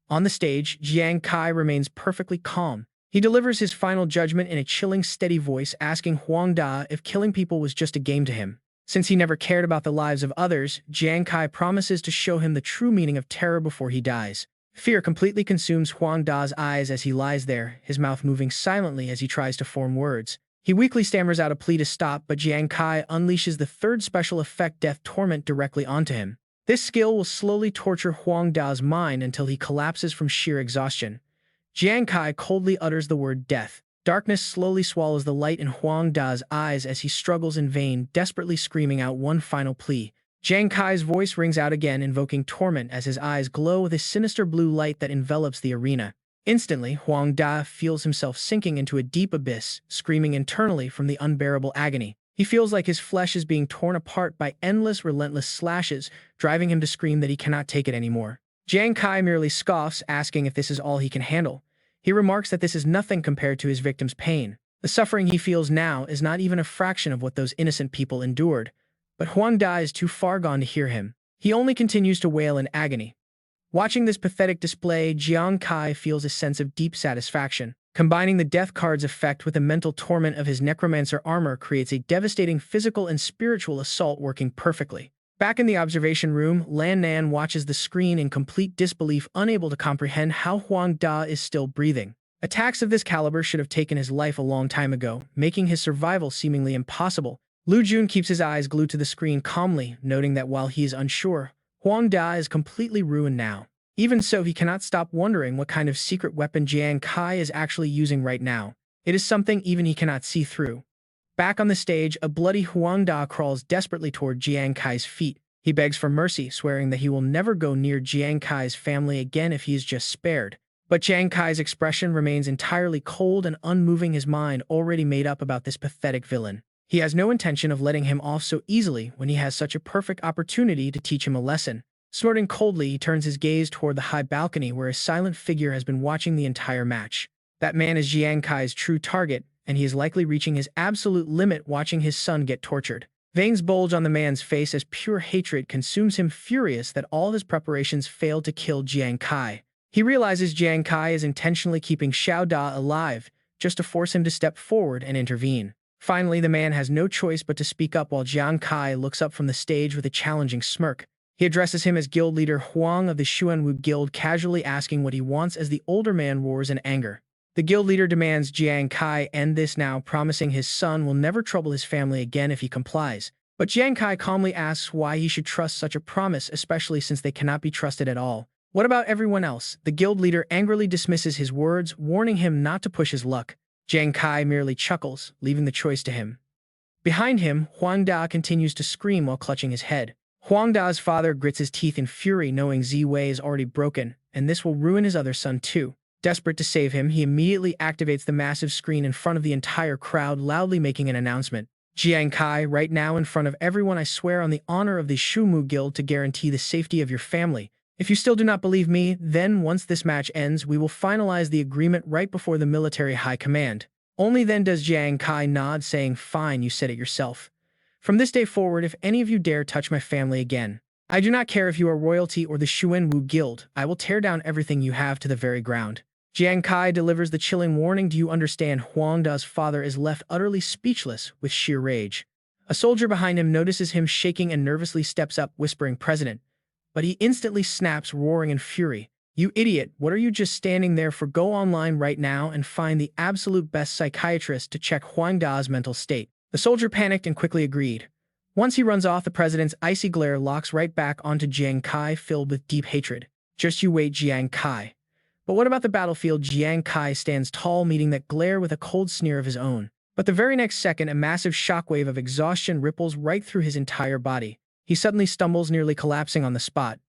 On the stage, Jiang Kai remains perfectly calm. He delivers his final judgment in a chilling, steady voice, asking Huang Da if killing people was just a game to him. Since he never cared about the lives of others, Jiang Kai promises to show him the true meaning of terror before he dies. Fear completely consumes Huang Da's eyes as he lies there, his mouth moving silently as he tries to form words. He weakly stammers out a plea to stop, but Jiang Kai unleashes the third special effect Death Torment directly onto him. This skill will slowly torture Huang Da's mind until he collapses from sheer exhaustion. Jiang Kai coldly utters the word death. Darkness slowly swallows the light in Huang Da's eyes as he struggles in vain, desperately screaming out one final plea. Jiang Kai's voice rings out again, invoking torment as his eyes glow with a sinister blue light that envelops the arena. Instantly, Huang Da feels himself sinking into a deep abyss, screaming internally from the unbearable agony. He feels like his flesh is being torn apart by endless, relentless slashes, driving him to scream that he cannot take it anymore. Jiang Kai merely scoffs, asking if this is all he can handle. He remarks that this is nothing compared to his victim's pain. The suffering he feels now is not even a fraction of what those innocent people endured. But Huang Da is too far gone to hear him. He only continues to wail in agony. Watching this pathetic display, Jiang Kai feels a sense of deep satisfaction. Combining the death card's effect with the mental torment of his necromancer armor creates a devastating physical and spiritual assault working perfectly. Back in the observation room, Lan Nan watches the screen in complete disbelief, unable to comprehend how Huang Da is still breathing. Attacks of this caliber should have taken his life a long time ago, making his survival seemingly impossible. Lu Jun keeps his eyes glued to the screen calmly, noting that while he is unsure, Huang Da is completely ruined now. Even so, he cannot stop wondering what kind of secret weapon Jiang Kai is actually using right now. It is something even he cannot see through. Back on the stage, a bloody Huang Da crawls desperately toward Jiang Kai's feet. He begs for mercy, swearing that he will never go near Jiang Kai's family again if he is just spared. But Jiang Kai's expression remains entirely cold and unmoving, his mind already made up about this pathetic villain. He has no intention of letting him off so easily when he has such a perfect opportunity to teach him a lesson. Snorting coldly, he turns his gaze toward the high balcony where a silent figure has been watching the entire match. That man is Jiang Kai's true target, and he is likely reaching his absolute limit watching his son get tortured. Veins bulge on the man's face as pure hatred consumes him, furious that all his preparations failed to kill Jiang Kai. He realizes Jiang Kai is intentionally keeping Xiao Da alive, just to force him to step forward and intervene. Finally, the man has no choice but to speak up while Jiang Kai looks up from the stage with a challenging smirk. He addresses him as guild leader Huang of the Xuanwu Guild, casually asking what he wants as the older man roars in anger. The guild leader demands Jiang Kai end this now, promising his son will never trouble his family again if he complies. But Jiang Kai calmly asks why he should trust such a promise, especially since they cannot be trusted at all. What about everyone else? The guild leader angrily dismisses his words, warning him not to push his luck. Jiang Kai merely chuckles, leaving the choice to him. Behind him, Huang Da continues to scream while clutching his head. Huang Da's father grits his teeth in fury, knowing Zi Wei is already broken, and this will ruin his other son too. Desperate to save him, he immediately activates the massive screen in front of the entire crowd, loudly making an announcement. Jiang Kai, right now in front of everyone, I swear on the honor of the Xuanwu Guild to guarantee the safety of your family. If you still do not believe me, then once this match ends, we will finalize the agreement right before the military high command. Only then does Jiang Kai nod, saying, fine, you said it yourself. From this day forward, if any of you dare touch my family again, I do not care if you are royalty or the Xuanwu Guild, I will tear down everything you have to the very ground. Jiang Kai delivers the chilling warning. Do you understand? Huang Da's father is left utterly speechless with sheer rage. A soldier behind him notices him shaking and nervously steps up, whispering, President. But he instantly snaps, roaring in fury. You idiot, what are you just standing there for? Go online right now and find the absolute best psychiatrist to check Huang Da's mental state. The soldier panicked and quickly agreed. Once he runs off, the president's icy glare locks right back onto Jiang Kai, filled with deep hatred. Just you wait, Jiang Kai. But what about the battlefield? Jiang Kai stands tall, meeting that glare with a cold sneer of his own. But the very next second, a massive shockwave of exhaustion ripples right through his entire body. He suddenly stumbles, nearly collapsing on the spot.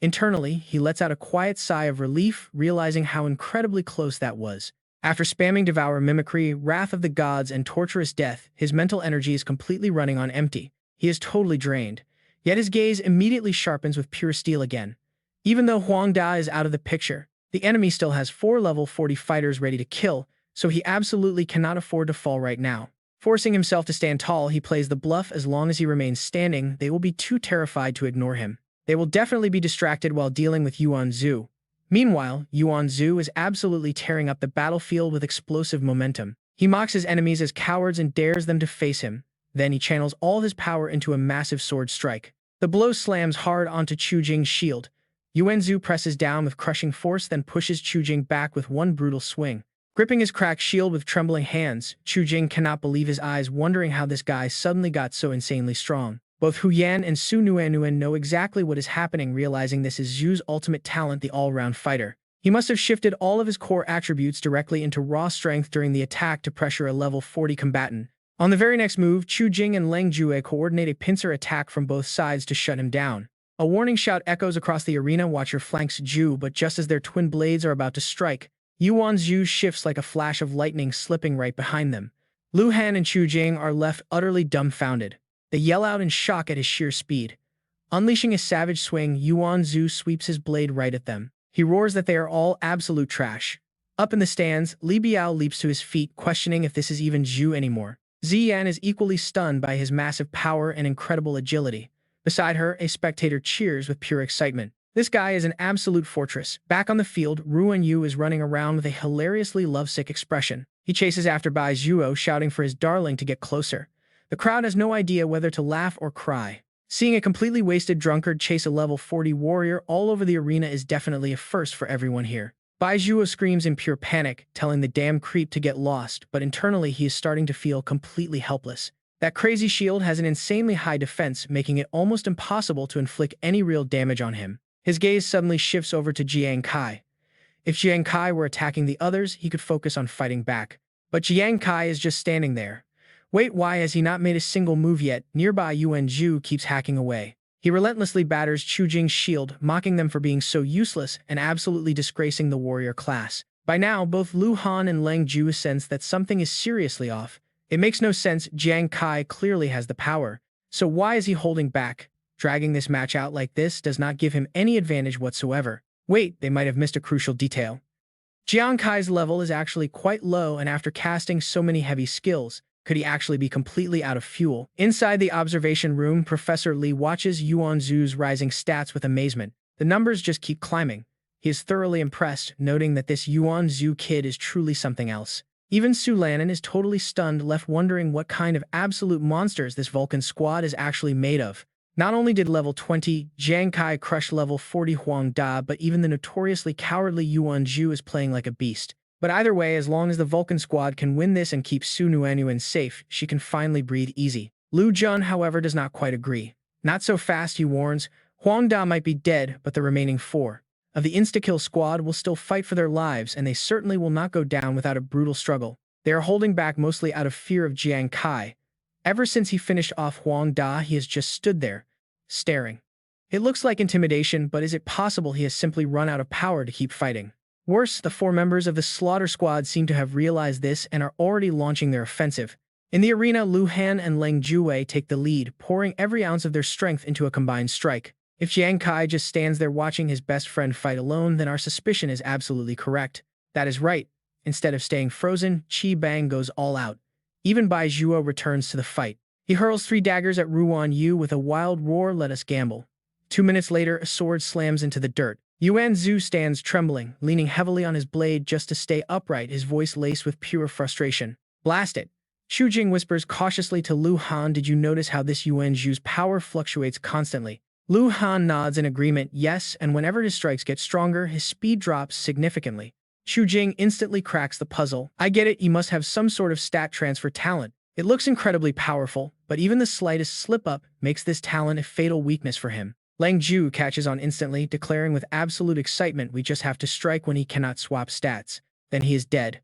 Internally, he lets out a quiet sigh of relief, realizing how incredibly close that was. After spamming Devour Mimicry, Wrath of the Gods, and Torturous Death, his mental energy is completely running on empty. He is totally drained. Yet his gaze immediately sharpens with pure steel again. Even though Huang Da is out of the picture, the enemy still has 4 level 40 fighters ready to kill, so he absolutely cannot afford to fall right now. Forcing himself to stand tall, he plays the bluff. As long as he remains standing, they will be too terrified to ignore him. They will definitely be distracted while dealing with Yuan Zhu. Meanwhile, Yuan Zhu is absolutely tearing up the battlefield with explosive momentum. He mocks his enemies as cowards and dares them to face him. Then he channels all his power into a massive sword strike. The blow slams hard onto Chu Jing's shield. Yuan Zhu presses down with crushing force, then pushes Chu Jing back with one brutal swing. Gripping his cracked shield with trembling hands, Chu Jing cannot believe his eyes, wondering how this guy suddenly got so insanely strong. Both Hu Yan and Su Nuan know exactly what is happening, realizing this is Zhu's ultimate talent, the all-round fighter. He must have shifted all of his core attributes directly into raw strength during the attack to pressure a level 40 combatant. On the very next move, Chu Jing and Leng Jue coordinate a pincer attack from both sides to shut him down. A warning shout echoes across the arena, "Watch your flanks, Zhu," but just as their twin blades are about to strike, Yuan Zhu shifts like a flash of lightning, slipping right behind them. Lu Han and Chu Jing are left utterly dumbfounded. They yell out in shock at his sheer speed. Unleashing a savage swing, Yuan Zhu sweeps his blade right at them. He roars that they are all absolute trash. Up in the stands, Li Biao leaps to his feet, questioning if this is even Zhu anymore. Ziyan is equally stunned by his massive power and incredible agility. Beside her, a spectator cheers with pure excitement. This guy is an absolute fortress. Back on the field, Ruan Yu is running around with a hilariously lovesick expression. He chases after Bai Zhuo, shouting for his darling to get closer. The crowd has no idea whether to laugh or cry. Seeing a completely wasted drunkard chase a level 40 warrior all over the arena is definitely a first for everyone here. Bai Zhuo screams in pure panic, telling the damn creep to get lost, but internally he is starting to feel completely helpless. That crazy shield has an insanely high defense, making it almost impossible to inflict any real damage on him. His gaze suddenly shifts over to Jiang Kai. If Jiang Kai were attacking the others, he could focus on fighting back. But Jiang Kai is just standing there. Wait, why has he not made a single move yet? Nearby, Yuan Zhu keeps hacking away. He relentlessly batters Chu Jing's shield, mocking them for being so useless and absolutely disgracing the warrior class. By now, both Lu Han and Leng Zhu sense that something is seriously off. It makes no sense. Jiang Kai clearly has the power. So why is he holding back? Dragging this match out like this does not give him any advantage whatsoever. Wait, they might have missed a crucial detail. Jiang Kai's level is actually quite low, and after casting so many heavy skills, could he actually be completely out of fuel? Inside the observation room, Professor Li watches Yuan Zhu's rising stats with amazement. The numbers just keep climbing. He is thoroughly impressed, noting that this Yuan Zhu kid is truly something else. Even Su Lanan is totally stunned, left wondering what kind of absolute monsters this Vulcan squad is actually made of. Not only did level 20 Jiang Kai crush level 40 Huang Da, but even the notoriously cowardly Yuan Zhu is playing like a beast. But either way, as long as the Vulcan squad can win this and keep Su Nuan safe, she can finally breathe easy. Lu Jun, however, does not quite agree. Not so fast, he warns. Huang Da might be dead, but the remaining 4 of the insta-kill squad will still fight for their lives, and they certainly will not go down without a brutal struggle. They are holding back mostly out of fear of Jiang Kai. Ever since he finished off Huang Da, he has just stood there, staring. It looks like intimidation, but is it possible he has simply run out of power to keep fighting? Worse, the 4 members of the Slaughter Squad seem to have realized this and are already launching their offensive. In the arena, Lu Han and Leng Jue take the lead, pouring every ounce of their strength into a combined strike. If Jiang Kai just stands there watching his best friend fight alone, then our suspicion is absolutely correct. That is right. Instead of staying frozen, Qi Bang goes all out. Even Bai Zhuo returns to the fight. He hurls 3 daggers at Ruan Yu with a wild roar, "Let us gamble." 2 minutes later, a sword slams into the dirt. Yuan Zhu stands trembling, leaning heavily on his blade just to stay upright, his voice laced with pure frustration. "Blast it." Chu Jing whispers cautiously to Lu Han, "Did you notice how this Yuan Zhu's power fluctuates constantly?" Lu Han nods in agreement, yes, and whenever his strikes get stronger, his speed drops significantly. Chu Jing instantly cracks the puzzle. "I get it, you must have some sort of stat transfer talent. It looks incredibly powerful, but even the slightest slip-up makes this talent a fatal weakness for him." Leng Zhu catches on instantly, declaring with absolute excitement, "We just have to strike when he cannot swap stats. Then he is dead."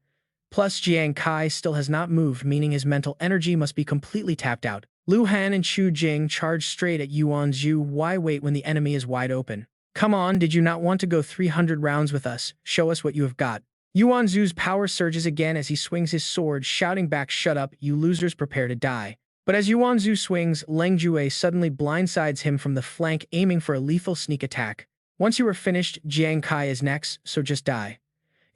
Plus, Jiang Kai still has not moved, meaning his mental energy must be completely tapped out. Lu Han and Chu Jing charge straight at Yuan Zhu. "Why wait when the enemy is wide open? Come on, did you not want to go 300 rounds with us? Show us what you have got." Yuan Zhu's power surges again as he swings his sword, shouting back, "Shut up, you losers, prepare to die." But as Yuan Zhu swings, Leng Jue suddenly blindsides him from the flank, aiming for a lethal sneak attack. "Once you are finished, Jiang Kai is next, so just die."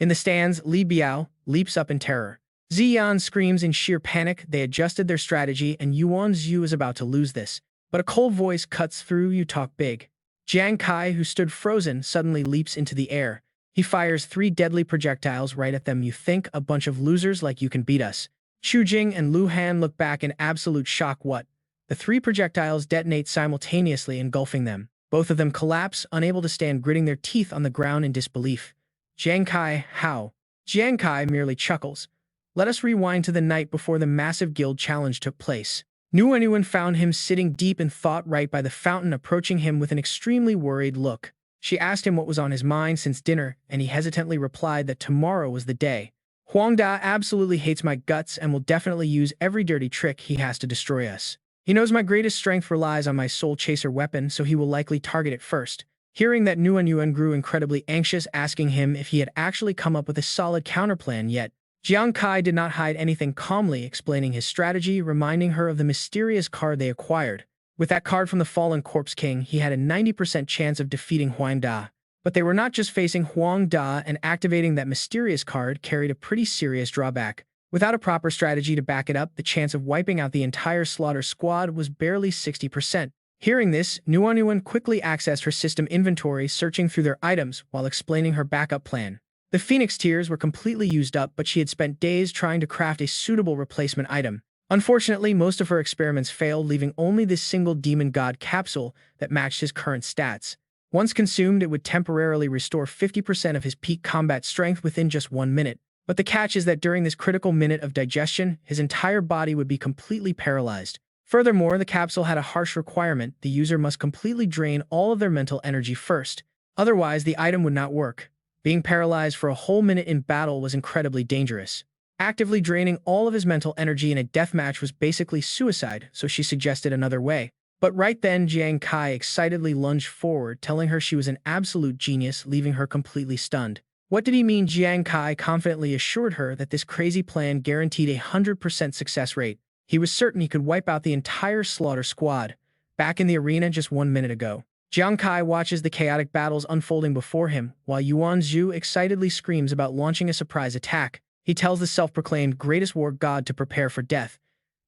In the stands, Li Biao leaps up in terror. Ziyan screams in sheer panic. They adjusted their strategy, and Yuan Zhu is about to lose this. But a cold voice cuts through. "You talk big." Jiang Kai, who stood frozen, suddenly leaps into the air. He fires 3 deadly projectiles right at them. "You think, a bunch of losers like you can beat us?" Chu Jing and Lu Han look back in absolute shock. What? The 3 projectiles detonate simultaneously, engulfing them. Both of them collapse, unable to stand, gritting their teeth on the ground in disbelief. "Jiang Kai, how?" Jiang Kai merely chuckles. Let us rewind to the night before the massive guild challenge took place. Nguyen found him sitting deep in thought right by the fountain, approaching him with an extremely worried look. She asked him what was on his mind since dinner, and he hesitantly replied that tomorrow was the day. Huang Da absolutely hates my guts and will definitely use every dirty trick he has to destroy us. He knows my greatest strength relies on my soul chaser weapon, so he will likely target it first. Hearing that, Nguyen grew incredibly anxious, asking him if he had actually come up with a solid counterplan yet. Jiang Kai did not hide anything, calmly explaining his strategy, reminding her of the mysterious card they acquired. With that card from the fallen Corpse King, he had a 90% chance of defeating Huang Da. But they were not just facing Huang Da, and activating that mysterious card carried a pretty serious drawback. Without a proper strategy to back it up, the chance of wiping out the entire Slaughter Squad was barely 60%. Hearing this, Nguyen quickly accessed her system inventory, searching through their items while explaining her backup plan. The Phoenix Tears were completely used up, but she had spent days trying to craft a suitable replacement item. Unfortunately, most of her experiments failed, leaving only this single Demon God capsule that matched his current stats. Once consumed, it would temporarily restore 50% of his peak combat strength within just 1 minute. But the catch is that during this critical minute of digestion, his entire body would be completely paralyzed. Furthermore, the capsule had a harsh requirement: the user must completely drain all of their mental energy first. Otherwise, the item would not work. Being paralyzed for a whole minute in battle was incredibly dangerous. Actively draining all of his mental energy in a deathmatch was basically suicide, so she suggested another way. But right then, Jiang Kai excitedly lunged forward, telling her she was an absolute genius, leaving her completely stunned. What did he mean? Jiang Kai confidently assured her that this crazy plan guaranteed a 100% success rate. He was certain he could wipe out the entire Slaughter Squad. Back in the arena just 1 minute ago, Jiang Kai watches the chaotic battles unfolding before him, while Yuan Zhu excitedly screams about launching a surprise attack. He tells the self-proclaimed greatest war god to prepare for death.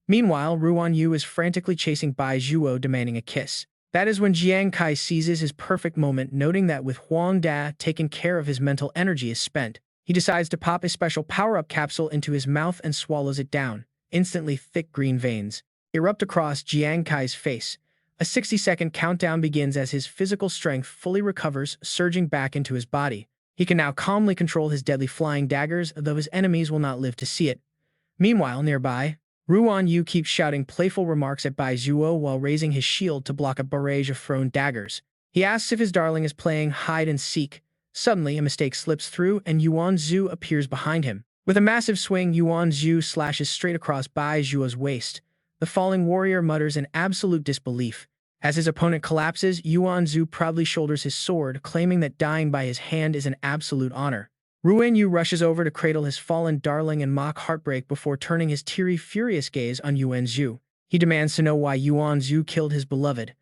Meanwhile, Ruan Yu is frantically chasing Bai Zhuo, demanding a kiss. That is when Jiang Kai seizes his perfect moment, noting that with Huang Da taken care of, his mental energy is spent. He decides to pop a special power-up capsule into his mouth and swallows it down. Instantly, thick green veins erupt across Jiang Kai's face. A 60-second countdown begins as his physical strength fully recovers, surging back into his body. He can now calmly control his deadly flying daggers, though his enemies will not live to see it. Meanwhile, nearby, Ruan Yu keeps shouting playful remarks at Bai Zhuo while raising his shield to block a barrage of thrown daggers. He asks if his darling is playing hide-and-seek. Suddenly, a mistake slips through, and Yuan Zhu appears behind him. With a massive swing, Yuan Zhu slashes straight across Bai Zhuo's waist. The falling warrior mutters in absolute disbelief. As his opponent collapses, Yuan Zhu proudly shoulders his sword, claiming that dying by his hand is an absolute honor. Ruan Yu rushes over to cradle his fallen darling and mock heartbreak before turning his teary, furious gaze on Yuan Zhu. He demands to know why Yuan Zhu killed his beloved.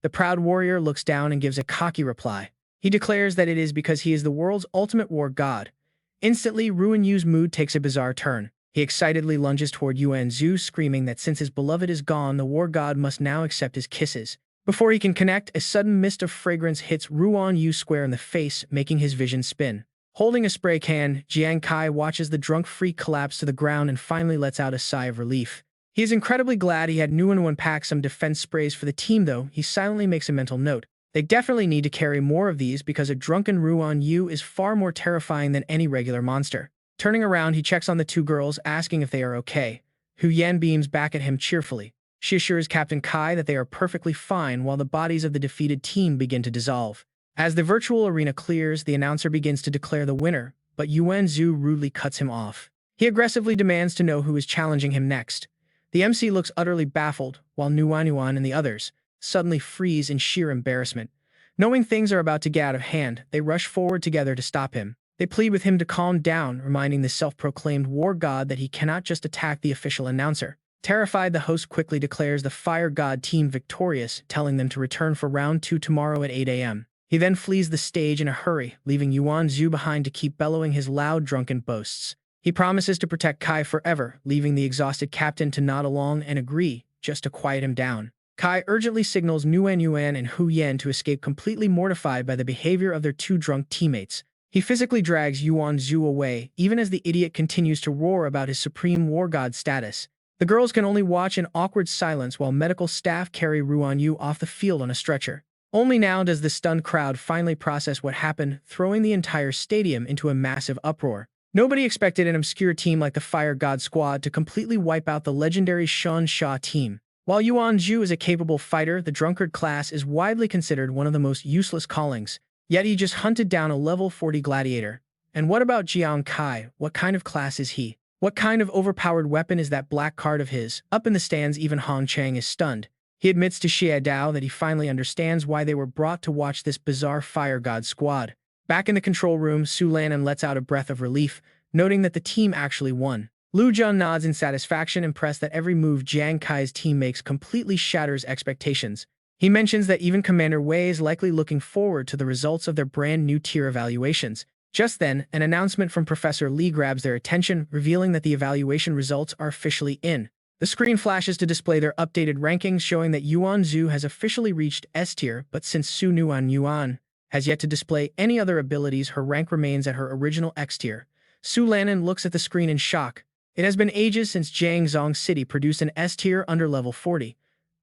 The proud warrior looks down and gives a cocky reply. He declares that it is because he is the world's ultimate war god. Instantly, Ruan Yu's mood takes a bizarre turn. He excitedly lunges toward Yuan Zhu, screaming that since his beloved is gone, the war god must now accept his kisses. Before he can connect, a sudden mist of fragrance hits Ruan Yu square in the face, making his vision spin. Holding a spray can, Jiang Kai watches the drunk freak collapse to the ground and finally lets out a sigh of relief. He is incredibly glad he had Nguyen pack some defense sprays for the team, though. He silently makes a mental note. They definitely need to carry more of these because a drunken Ruan Yu is far more terrifying than any regular monster. Turning around, he checks on the two girls, asking if they are okay. Hu Yan beams back at him cheerfully. She assures Captain Kai that they are perfectly fine while the bodies of the defeated team begin to dissolve. As the virtual arena clears, the announcer begins to declare the winner, but Yuan Zhu rudely cuts him off. He aggressively demands to know who is challenging him next. The MC looks utterly baffled, while Nguyen and the others suddenly freeze in sheer embarrassment. Knowing things are about to get out of hand, they rush forward together to stop him. They plead with him to calm down, reminding the self-proclaimed war god that he cannot just attack the official announcer. Terrified, the host quickly declares the Fire God team victorious, telling them to return for round 2 tomorrow at 8 a.m. He then flees the stage in a hurry, leaving Yuan Zhu behind to keep bellowing his loud, drunken boasts. He promises to protect Kai forever, leaving the exhausted captain to nod along and agree, just to quiet him down. Kai urgently signals Nguyen and Hu Yan to escape, completely mortified by the behavior of their two drunk teammates. He physically drags Yuan Zhu away, even as the idiot continues to roar about his supreme war god status. The girls can only watch in awkward silence while medical staff carry Ruan Yu off the field on a stretcher. Only now does the stunned crowd finally process what happened, throwing the entire stadium into a massive uproar. Nobody expected an obscure team like the Fire God Squad to completely wipe out the legendary Shan Sha team. While Yuan Zhu is a capable fighter, the drunkard class is widely considered one of the most useless callings. Yet he just hunted down a level 40 gladiator. And what about Jiang Kai? What kind of class is he? What kind of overpowered weapon is that black card of his? Up in the stands, even Hong Chang is stunned. He admits to Xie Dao that he finally understands why they were brought to watch this bizarre Fire God Squad. Back in the control room, Su Lanan lets out a breath of relief, noting that the team actually won. Lu Jun nods in satisfaction, impressed that every move Jiang Kai's team makes completely shatters expectations. He mentions that even Commander Wei is likely looking forward to the results of their brand new tier evaluations. Just then, an announcement from Professor Li grabs their attention, revealing that the evaluation results are officially in. The screen flashes to display their updated rankings, showing that Yuan Zhu has officially reached S tier, but since Su Nuan Yuan has yet to display any other abilities, her rank remains at her original X tier. Su Lanan looks at the screen in shock. It has been ages since Jiangzong City produced an S tier under level 40.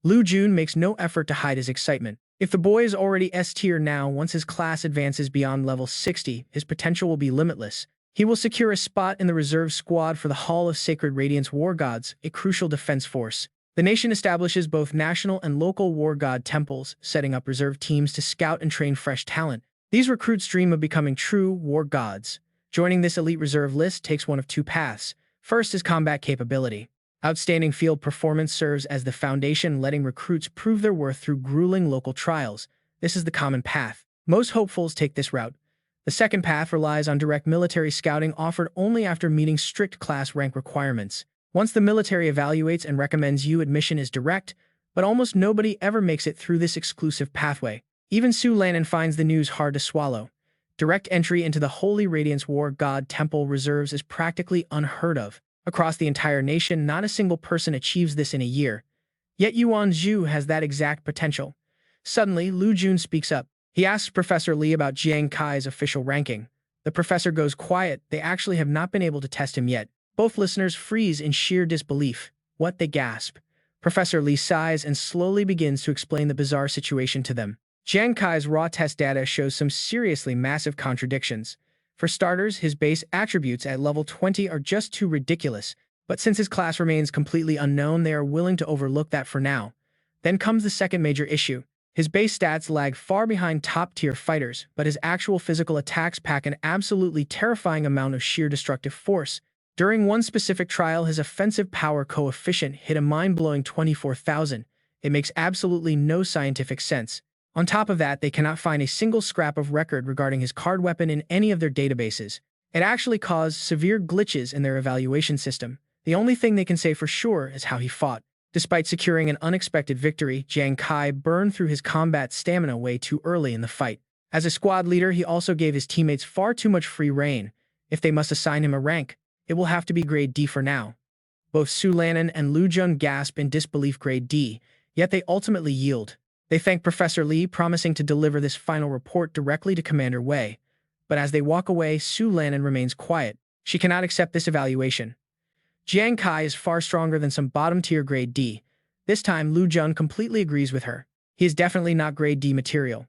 Lu Jun makes no effort to hide his excitement. If the boy is already S tier now, once his class advances beyond level 60, his potential will be limitless. He will secure a spot in the reserve squad for the Hall of Sacred Radiance War Gods, a crucial defense force. The nation establishes both national and local war god temples, setting up reserve teams to scout and train fresh talent. These recruits dream of becoming true war gods. Joining this elite reserve list takes one of two paths. First is combat capability. Outstanding field performance serves as the foundation, letting recruits prove their worth through grueling local trials. This is the common path. Most hopefuls take this route. The second path relies on direct military scouting, offered only after meeting strict class rank requirements. Once the military evaluates and recommends you, admission is direct, but almost nobody ever makes it through this exclusive pathway. Even Su Lanan finds the news hard to swallow. Direct entry into the Holy Radiance War God Temple reserves is practically unheard of. Across the entire nation, not a single person achieves this in a year. Yet Yuan Zhu has that exact potential. Suddenly, Lu Jun speaks up. He asks Professor Li about Jiang Kai's official ranking. The professor goes quiet. They actually have not been able to test him yet. Both listeners freeze in sheer disbelief. What? They gasp. Professor Li sighs and slowly begins to explain the bizarre situation to them. Jiang Kai's raw test data shows some seriously massive contradictions. For starters, his base attributes at level 20 are just too ridiculous, but since his class remains completely unknown, they are willing to overlook that for now. Then comes the second major issue. His base stats lag far behind top-tier fighters, but his actual physical attacks pack an absolutely terrifying amount of sheer destructive force. During one specific trial, his offensive power coefficient hit a mind-blowing 24,000. It makes absolutely no scientific sense. On top of that, they cannot find a single scrap of record regarding his card weapon in any of their databases. It actually caused severe glitches in their evaluation system. The only thing they can say for sure is how he fought. Despite securing an unexpected victory, Jiang Kai burned through his combat stamina way too early in the fight. As a squad leader, he also gave his teammates far too much free rein. If they must assign him a rank, it will have to be grade D for now. Both Su Lanan and Lu Jun gasp in disbelief. Grade D, yet they ultimately yield. They thank Professor Li, promising to deliver this final report directly to Commander Wei. But as they walk away, Su Lanan remains quiet. She cannot accept this evaluation. Jiang Kai is far stronger than some bottom-tier grade D. This time, Lu Jun completely agrees with her. He is definitely not grade D material.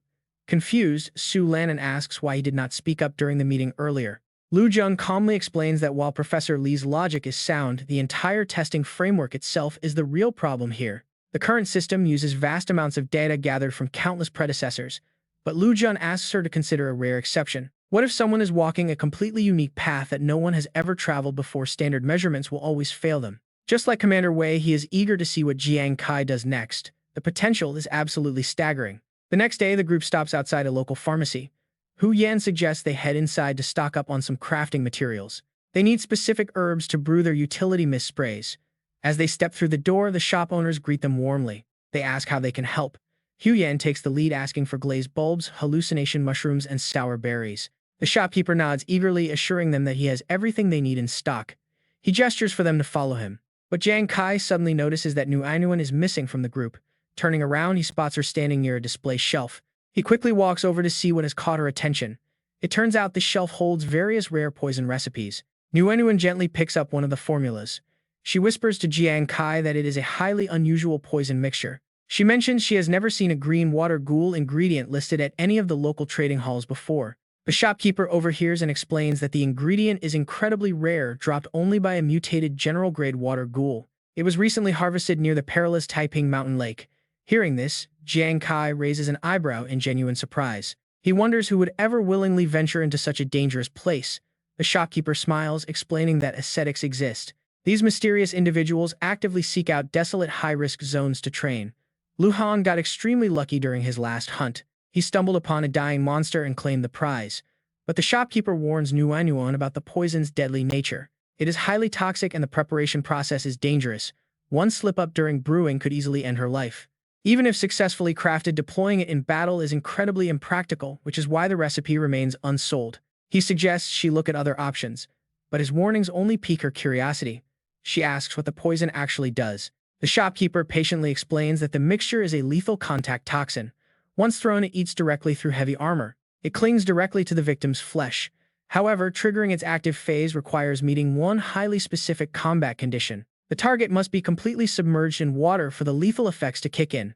Confused, Su Lanan asks why he did not speak up during the meeting earlier. Lu Jun calmly explains that while Professor Li's logic is sound, the entire testing framework itself is the real problem here. The current system uses vast amounts of data gathered from countless predecessors, but Lu Jun asks her to consider a rare exception. What if someone is walking a completely unique path that no one has ever traveled before? Standard measurements will always fail them. Just like Commander Wei, he is eager to see what Jiang Kai does next. The potential is absolutely staggering. The next day, the group stops outside a local pharmacy. Hu Yan suggests they head inside to stock up on some crafting materials. They need specific herbs to brew their utility mist sprays. As they step through the door, the shop owners greet them warmly. They ask how they can help. Hu Yan takes the lead, asking for glazed bulbs, hallucination mushrooms, and sour berries. The shopkeeper nods eagerly, assuring them that he has everything they need in stock. He gestures for them to follow him. But Jiang Kai suddenly notices that Nu Ainuan is missing from the group. Turning around, he spots her standing near a display shelf. He quickly walks over to see what has caught her attention. It turns out the shelf holds various rare poison recipes. Nu Ainuan gently picks up one of the formulas. She whispers to Jiang Kai that it is a highly unusual poison mixture. She mentions she has never seen a green water ghoul ingredient listed at any of the local trading halls before. The shopkeeper overhears and explains that the ingredient is incredibly rare, dropped only by a mutated general-grade water ghoul. It was recently harvested near the perilous Taiping Mountain Lake. Hearing this, Jiang Kai raises an eyebrow in genuine surprise. He wonders who would ever willingly venture into such a dangerous place. The shopkeeper smiles, explaining that ascetics exist. These mysterious individuals actively seek out desolate high-risk zones to train. Lu Han got extremely lucky during his last hunt. He stumbled upon a dying monster and claimed the prize. But the shopkeeper warns Nuanyuan about the poison's deadly nature. It is highly toxic and the preparation process is dangerous. One slip-up during brewing could easily end her life. Even if successfully crafted, deploying it in battle is incredibly impractical, which is why the recipe remains unsold. He suggests she look at other options, but his warnings only pique her curiosity. She asks what the poison actually does. The shopkeeper patiently explains that the mixture is a lethal contact toxin. Once thrown, it eats directly through heavy armor. It clings directly to the victim's flesh. However, triggering its active phase requires meeting one highly specific combat condition. The target must be completely submerged in water for the lethal effects to kick in.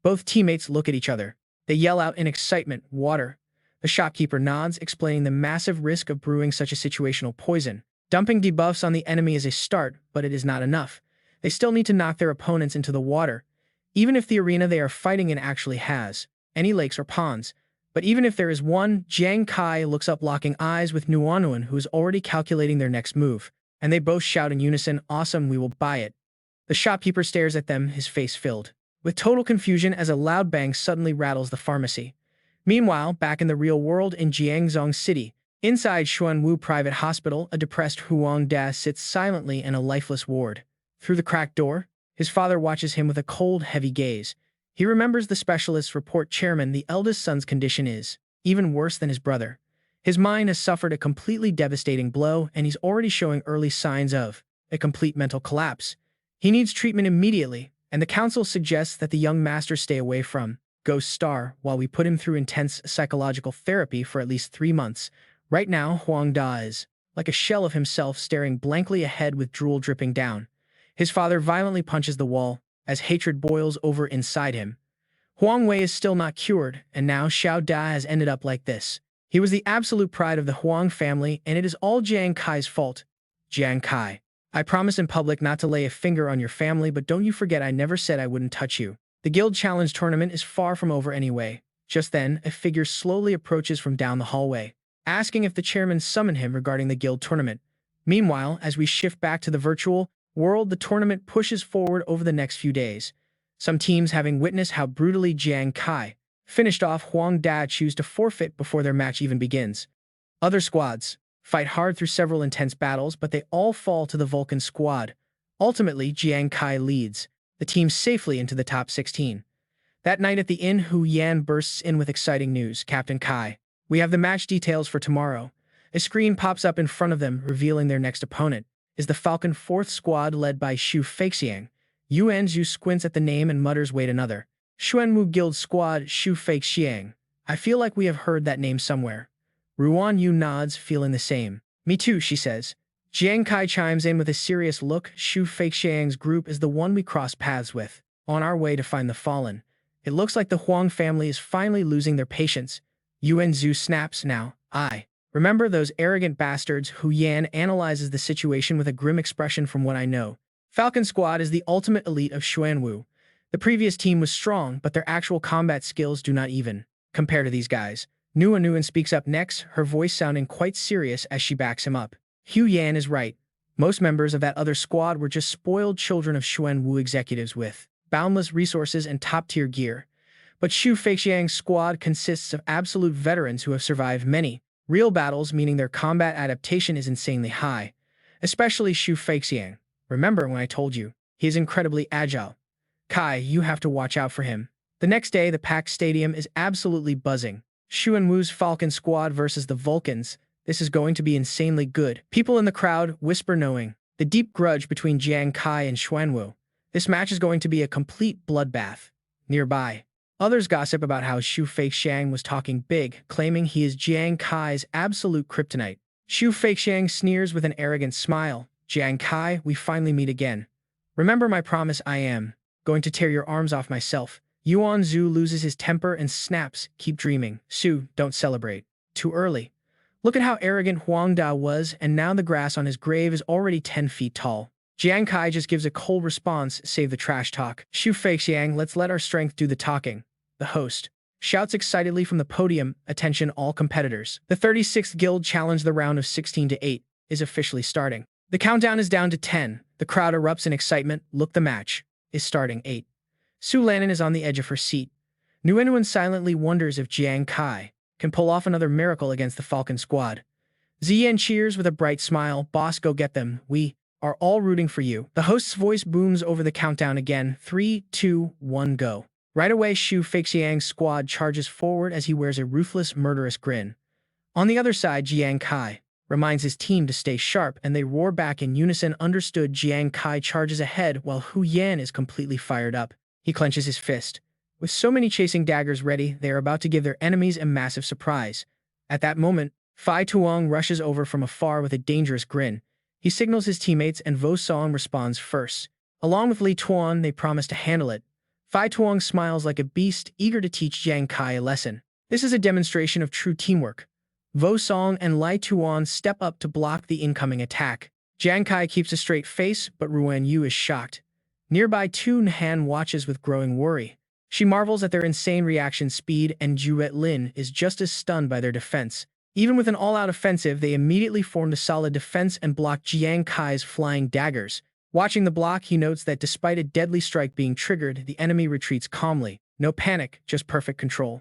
Both teammates look at each other. They yell out in excitement, "Water!" The shopkeeper nods, explaining the massive risk of brewing such a situational poison. Dumping debuffs on the enemy is a start, but it is not enough. They still need to knock their opponents into the water, even if the arena they are fighting in actually has any lakes or ponds. But even if there is one, Jiang Kai looks up, locking eyes with Nuanyuan, who is already calculating their next move. And they both shout in unison, "Awesome, we will buy it." The shopkeeper stares at them, his face filled with total confusion as a loud bang suddenly rattles the pharmacy. Meanwhile, back in the real world in Jiangzhong City, inside Xuanwu Private Hospital, a depressed Huang Da sits silently in a lifeless ward. Through the cracked door, his father watches him with a cold, heavy gaze. He remembers the specialist's report. Chairman, the eldest son's condition is even worse than his brother. His mind has suffered a completely devastating blow, and he's already showing early signs of a complete mental collapse. He needs treatment immediately, and the council suggests that the young master stay away from Ghost Star while we put him through intense psychological therapy for at least 3 months. Right now, Huang Da is like a shell of himself, staring blankly ahead with drool dripping down. His father violently punches the wall as hatred boils over inside him. Huang Wei is still not cured, and now Xiao Da has ended up like this. He was the absolute pride of the Huang family, and it is all Jiang Kai's fault. Jiang Kai, I promise in public not to lay a finger on your family, but don't you forget I never said I wouldn't touch you. The Guild Challenge tournament is far from over anyway. Just then, a figure slowly approaches from down the hallway, asking if the chairman summoned him regarding the guild tournament. Meanwhile, as we shift back to the virtual world, the tournament pushes forward over the next few days. Some teams, having witnessed how brutally Jiang Kai finished off Huang Da, choose to forfeit before their match even begins. Other squads fight hard through several intense battles, but they all fall to the Vulcan squad. Ultimately, Jiang Kai leads the team safely into the top 16. That night at the inn, Hu Yan bursts in with exciting news. "Captain Kai, we have the match details for tomorrow." A screen pops up in front of them, revealing their next opponent is the Falcon 4th Squad led by Xu Feixiang. Yuan Zhu squints at the name and mutters, "Wait, another Xuanwu Guild Squad, Xu Feixiang. I feel like we have heard that name somewhere." Ruan Yu nods, feeling the same. "Me too," she says. Jiang Kai chimes in with a serious look. "Xu Feixiang's group is the one we crossed paths with on our way to find the Fallen. It looks like the Huang family is finally losing their patience." Yuan Zhu snaps, "Now, I remember those arrogant bastards." Hu Yan analyzes the situation with a grim expression. "From what I know, Falcon Squad is the ultimate elite of Xuanwu. The previous team was strong, but their actual combat skills do not even compare to these guys." Nuanyuan speaks up next, her voice sounding quite serious as she backs him up. Hu Yan is right. Most members of that other squad were just spoiled children of Xuanwu executives with boundless resources and top-tier gear. But Xu Feixiang's squad consists of absolute veterans who have survived many real battles, meaning their combat adaptation is insanely high. Especially Xu Feixiang. Remember when I told you, he is incredibly agile. Kai, you have to watch out for him. The next day, the packed stadium is absolutely buzzing. Xuanwu's Falcon Squad versus the Vulcans. This is going to be insanely good. People in the crowd whisper, knowing the deep grudge between Jiang Kai and Xuanwu. This match is going to be a complete bloodbath. Nearby, others gossip about how Xu Feixiang was talking big, claiming he is Jiang Kai's absolute kryptonite. Xu Feixiang sneers with an arrogant smile. "Jiang Kai, we finally meet again. Remember my promise? I am going to tear your arms off myself." Yuan Zhu loses his temper and snaps, "Keep dreaming. Su, don't celebrate." Too early. Look at how arrogant Huang Da was, and now the grass on his grave is already 10 feet tall. Jiang Kai just gives a cold response, save the trash talk. Shu fakes Yang, let's let our strength do the talking. The host shouts excitedly from the podium, attention all competitors. The 36th Guild Challenge, the round of 16 to 8, is officially starting. The countdown is down to 10. The crowd erupts in excitement. Look, the match is starting. 8. Su Lanin is on the edge of her seat. Nguyen silently wonders if Jiang Kai can pull off another miracle against the Falcon squad. Ziyan cheers with a bright smile. Boss, go get them. We are all rooting for you. The host's voice booms over the countdown again. 3, 2, 1, go. Right away, Shu Feixiang's squad charges forward as he wears a ruthless, murderous grin. On the other side, Jiang Kai reminds his team to stay sharp, and they roar back in unison. Understood. Jiang Kai charges ahead while Hu Yan is completely fired up. He clenches his fist. With so many chasing daggers ready, they are about to give their enemies a massive surprise. At that moment, Phai Tuong rushes over from afar with a dangerous grin. He signals his teammates, and Vo Song responds first. Along with Li Tuan, they promise to handle it. Phai Tuong smiles like a beast, eager to teach Jiang Kai a lesson. This is a demonstration of true teamwork. Vo Song and Lai Tuan step up to block the incoming attack. Jiang Kai keeps a straight face, but Ruan Yu is shocked. Nearby, Tu Nhan watches with growing worry. She marvels at their insane reaction speed, and Juet Lin is just as stunned by their defense. Even with an all-out offensive, they immediately formed a solid defense and blocked Jiang Kai's flying daggers. Watching the block, he notes that despite a deadly strike being triggered, the enemy retreats calmly. No panic, just perfect control.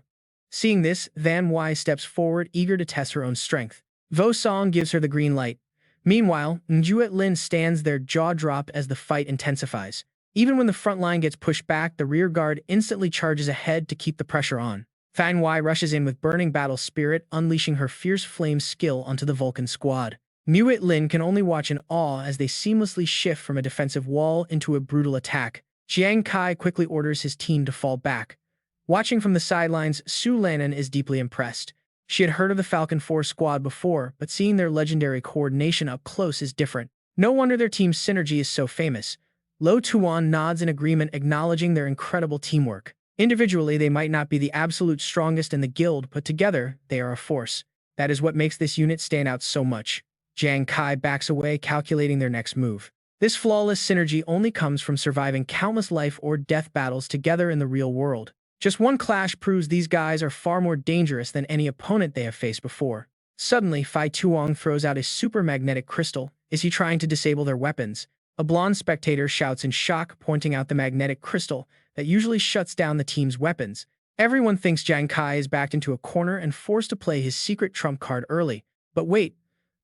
Seeing this, Van Wai steps forward, eager to test her own strength. Vo Song gives her the green light. Meanwhile, Njuet Lin stands there, jaw dropped as the fight intensifies. Even when the front line gets pushed back, the rear guard instantly charges ahead to keep the pressure on. Fan Wai rushes in with burning battle spirit, unleashing her fierce flame skill onto the Vulcan squad. Njuet Lin can only watch in awe as they seamlessly shift from a defensive wall into a brutal attack. Jiang Kai quickly orders his team to fall back. Watching from the sidelines, Su Lanin is deeply impressed. She had heard of the Falcon 4 squad before, but seeing their legendary coordination up close is different. No wonder their team's synergy is so famous. Lo Tuan nods in agreement, acknowledging their incredible teamwork. Individually, they might not be the absolute strongest in the guild, but together, they are a force. That is what makes this unit stand out so much. Jiang Kai backs away, calculating their next move. This flawless synergy only comes from surviving countless life or death battles together in the real world. Just one clash proves these guys are far more dangerous than any opponent they have faced before. Suddenly, Phai Tuong throws out a super magnetic crystal. Is he trying to disable their weapons? A blonde spectator shouts in shock, pointing out the magnetic crystal that usually shuts down the team's weapons. Everyone thinks Jiang Kai is backed into a corner and forced to play his secret trump card early. But wait,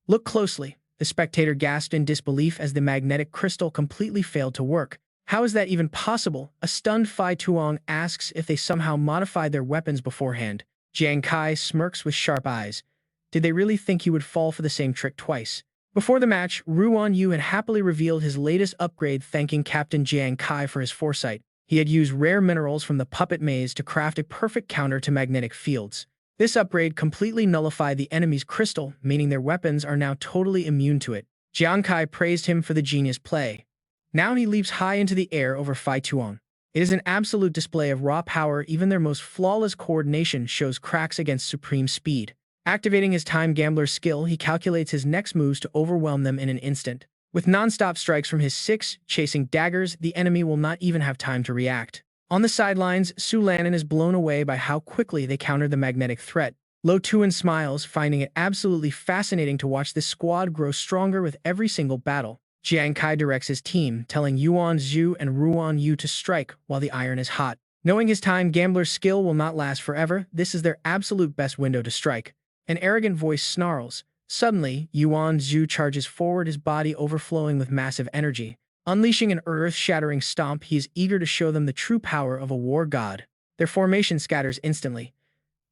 look closely. The spectator gasped in disbelief as the magnetic crystal completely failed to work. How is that even possible? A stunned Phai Tuong asks if they somehow modified their weapons beforehand. Jiang Kai smirks with sharp eyes. Did they really think he would fall for the same trick twice? Before the match, Ruan Yu had happily revealed his latest upgrade, thanking Captain Jiang Kai for his foresight. He had used rare minerals from the puppet maze to craft a perfect counter to magnetic fields. This upgrade completely nullified the enemy's crystal, meaning their weapons are now totally immune to it. Jiang Kai praised him for the genius play. Now he leaps high into the air over Phai Tuong. It is an absolute display of raw power. Even their most flawless coordination shows cracks against supreme speed. Activating his time gambler skill, he calculates his next moves to overwhelm them in an instant. With non-stop strikes from his 6 chasing daggers, the enemy will not even have time to react. On the sidelines, Su Lanin is blown away by how quickly they countered the magnetic threat. Lo Tuan smiles, finding it absolutely fascinating to watch this squad grow stronger with every single battle. Jiang Kai directs his team, telling Yuan Zhu and Ruan Yu to strike while the iron is hot. Knowing his time gambler skill will not last forever, this is their absolute best window to strike. An arrogant voice snarls. Suddenly, Yuan Zhu charges forward, his body overflowing with massive energy. Unleashing an earth-shattering stomp, he is eager to show them the true power of a war god. Their formation scatters instantly.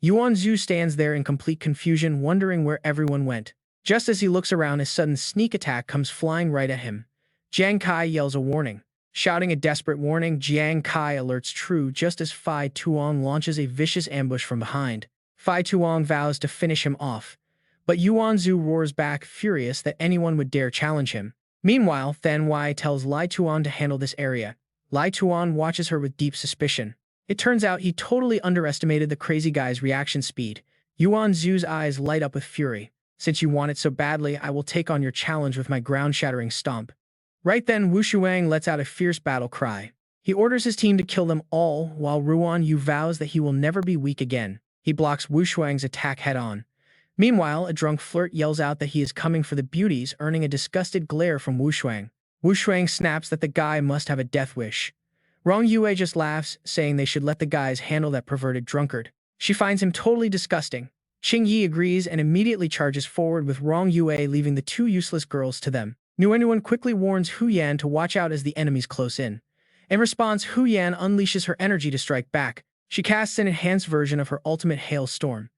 Yuan Zhu stands there in complete confusion, wondering where everyone went. Just as he looks around, a sudden sneak attack comes flying right at him. Jiang Kai yells a warning. Shouting a desperate warning, Jiang Kai alerts True just as Phai Tuong launches a vicious ambush from behind. Phai Tuong vows to finish him off, but Yuan Zhu roars back, furious that anyone would dare challenge him. Meanwhile, Fan Wai tells Lai Tuan to handle this area. Lai Tuan watches her with deep suspicion. It turns out he totally underestimated the crazy guy's reaction speed. Yuan Zhu's eyes light up with fury. Since you want it so badly, I will take on your challenge with my ground-shattering stomp. Right then, Wu Shuang lets out a fierce battle cry. He orders his team to kill them all, while Ruan Yu vows that he will never be weak again. He blocks Wu Shuang's attack head-on. Meanwhile, a drunk flirt yells out that he is coming for the beauties, earning a disgusted glare from Wu Shuang. Wu Shuang snaps that the guy must have a death wish. Rong Yue just laughs, saying they should let the guys handle that perverted drunkard. She finds him totally disgusting. Qing Yi agrees and immediately charges forward with Rong Yue, leaving the two useless girls to them. Nguyen quickly warns Hu Yan to watch out as the enemies close in. In response, Hu Yan unleashes her energy to strike back. She casts an enhanced version of her ultimate hailstorm.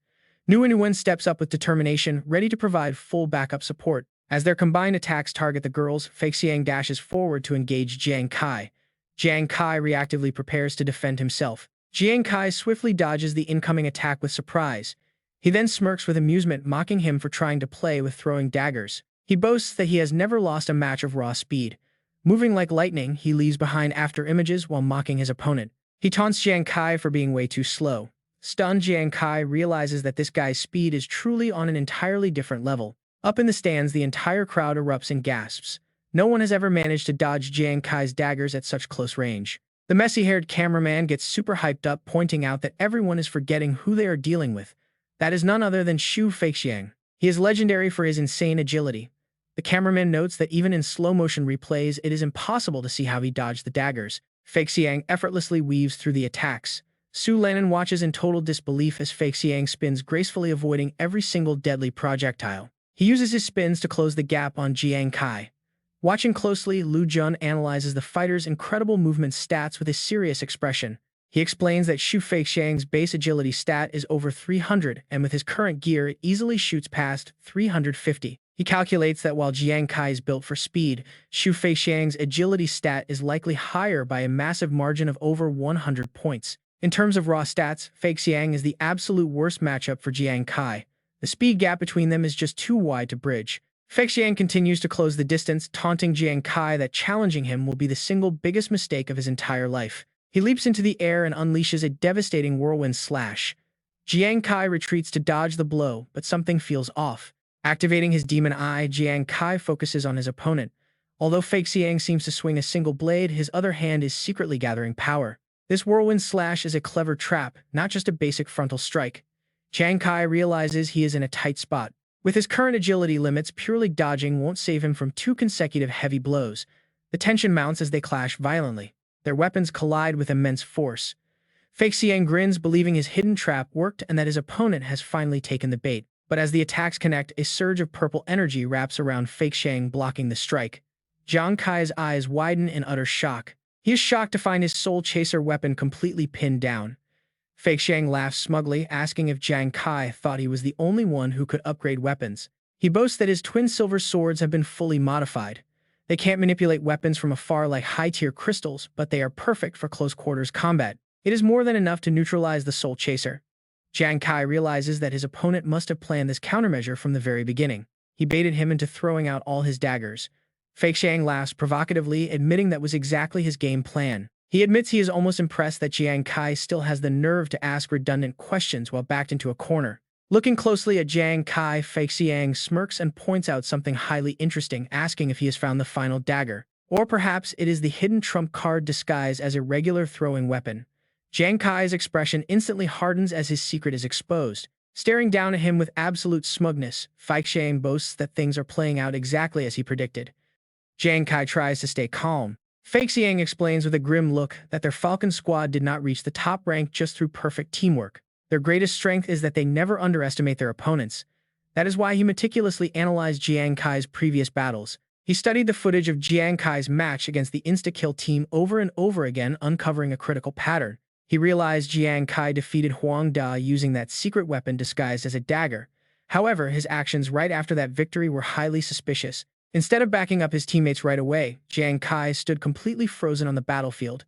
Nguyen steps up with determination, ready to provide full backup support. As their combined attacks target the girls, Feixiang dashes forward to engage Jiang Kai. Jiang Kai reactively prepares to defend himself. Jiang Kai swiftly dodges the incoming attack with surprise. He then smirks with amusement, mocking him for trying to play with throwing daggers. He boasts that he has never lost a match of raw speed. Moving like lightning, he leaves behind after images while mocking his opponent. He taunts Jiang Kai for being way too slow. Stunned, Jiang Kai realizes that this guy's speed is truly on an entirely different level. Up in the stands, the entire crowd erupts in gasps. No one has ever managed to dodge Jiang Kai's daggers at such close range. The messy-haired cameraman gets super hyped up, pointing out that everyone is forgetting who they are dealing with. That is none other than Xu Feixiang. He is legendary for his insane agility. The cameraman notes that even in slow-motion replays, it is impossible to see how he dodged the daggers. Feixiang effortlessly weaves through the attacks. Su Lanan watches in total disbelief as Feixiang spins gracefully, avoiding every single deadly projectile. He uses his spins to close the gap on Jiang Kai. Watching closely, Lu Jun analyzes the fighter's incredible movement stats with a serious expression. He explains that Xu Feixiang's base agility stat is over 300, and with his current gear, it easily shoots past 350. He calculates that while Jiang Kai is built for speed, Xu Feixiang's agility stat is likely higher by a massive margin of over 100 points. In terms of raw stats, Feixiang is the absolute worst matchup for Jiang Kai. The speed gap between them is just too wide to bridge. Feixiang continues to close the distance, taunting Jiang Kai that challenging him will be the single biggest mistake of his entire life. He leaps into the air and unleashes a devastating whirlwind slash. Jiang Kai retreats to dodge the blow, but something feels off. Activating his demon eye, Jiang Kai focuses on his opponent. Although Feixiang seems to swing a single blade, his other hand is secretly gathering power. This whirlwind slash is a clever trap, not just a basic frontal strike. Jiang Kai realizes he is in a tight spot. With his current agility limits, purely dodging won't save him from 2 consecutive heavy blows. The tension mounts as they clash violently. Their weapons collide with immense force. Feixiang grins, believing his hidden trap worked and that his opponent has finally taken the bait. But as the attacks connect, a surge of purple energy wraps around Feixiang, blocking the strike. Jiang Kai's eyes widen in utter shock. He is shocked to find his soul chaser weapon completely pinned down. Feixiang laughs smugly, asking if Jiang Kai thought he was the only one who could upgrade weapons. He boasts that his twin silver swords have been fully modified. They can't manipulate weapons from afar like high-tier crystals, but they are perfect for close-quarters combat. It is more than enough to neutralize the soul chaser. Jiang Kai realizes that his opponent must have planned this countermeasure from the very beginning. He baited him into throwing out all his daggers. Feixiang laughs provocatively, admitting that was exactly his game plan. He admits he is almost impressed that Jiang Kai still has the nerve to ask redundant questions while backed into a corner. Looking closely at Jiang Kai, Feixiang smirks and points out something highly interesting, asking if he has found the final dagger. Or perhaps it is the hidden trump card disguised as a regular throwing weapon. Jiang Kai's expression instantly hardens as his secret is exposed. Staring down at him with absolute smugness, Feixiang boasts that things are playing out exactly as he predicted. Jiang Kai tries to stay calm. Feixiang explains with a grim look that their Falcon squad did not reach the top rank just through perfect teamwork. Their greatest strength is that they never underestimate their opponents. That is why he meticulously analyzed Jiang Kai's previous battles. He studied the footage of Jiang Kai's match against the insta-kill team over and over again, uncovering a critical pattern. He realized Jiang Kai defeated Huang Da using that secret weapon disguised as a dagger. However, his actions right after that victory were highly suspicious. Instead of backing up his teammates right away, Jiang Kai stood completely frozen on the battlefield.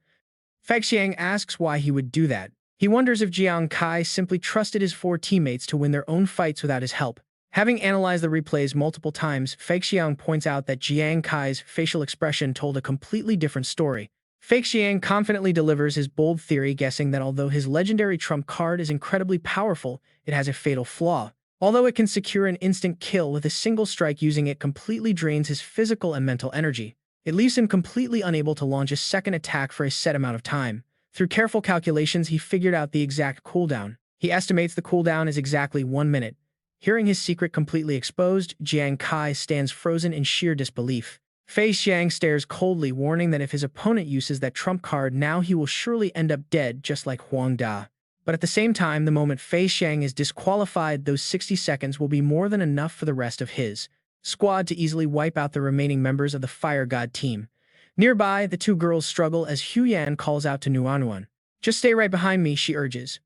Feixiang asks why he would do that. He wonders if Jiang Kai simply trusted his 4 teammates to win their own fights without his help. Having analyzed the replays multiple times, Feixiang points out that Jiang Kai's facial expression told a completely different story. Fake Xiang confidently delivers his bold theory, guessing that although his legendary trump card is incredibly powerful, it has a fatal flaw. Although it can secure an instant kill with a single strike, using it completely drains his physical and mental energy. It leaves him completely unable to launch a second attack for a set amount of time. Through careful calculations, he figured out the exact cooldown. He estimates the cooldown is exactly 1 minute. Hearing his secret completely exposed, Jiang Kai stands frozen in sheer disbelief. Fei Xiang stares coldly, warning that if his opponent uses that trump card now, he will surely end up dead, just like Huang Da. But at the same time, the moment Fei Xiang is disqualified, those 60 seconds will be more than enough for the rest of his squad to easily wipe out the remaining members of the Fire God team. Nearby, the two girls struggle as Huyan calls out to Nuanuan. "Just stay right behind me," she urges.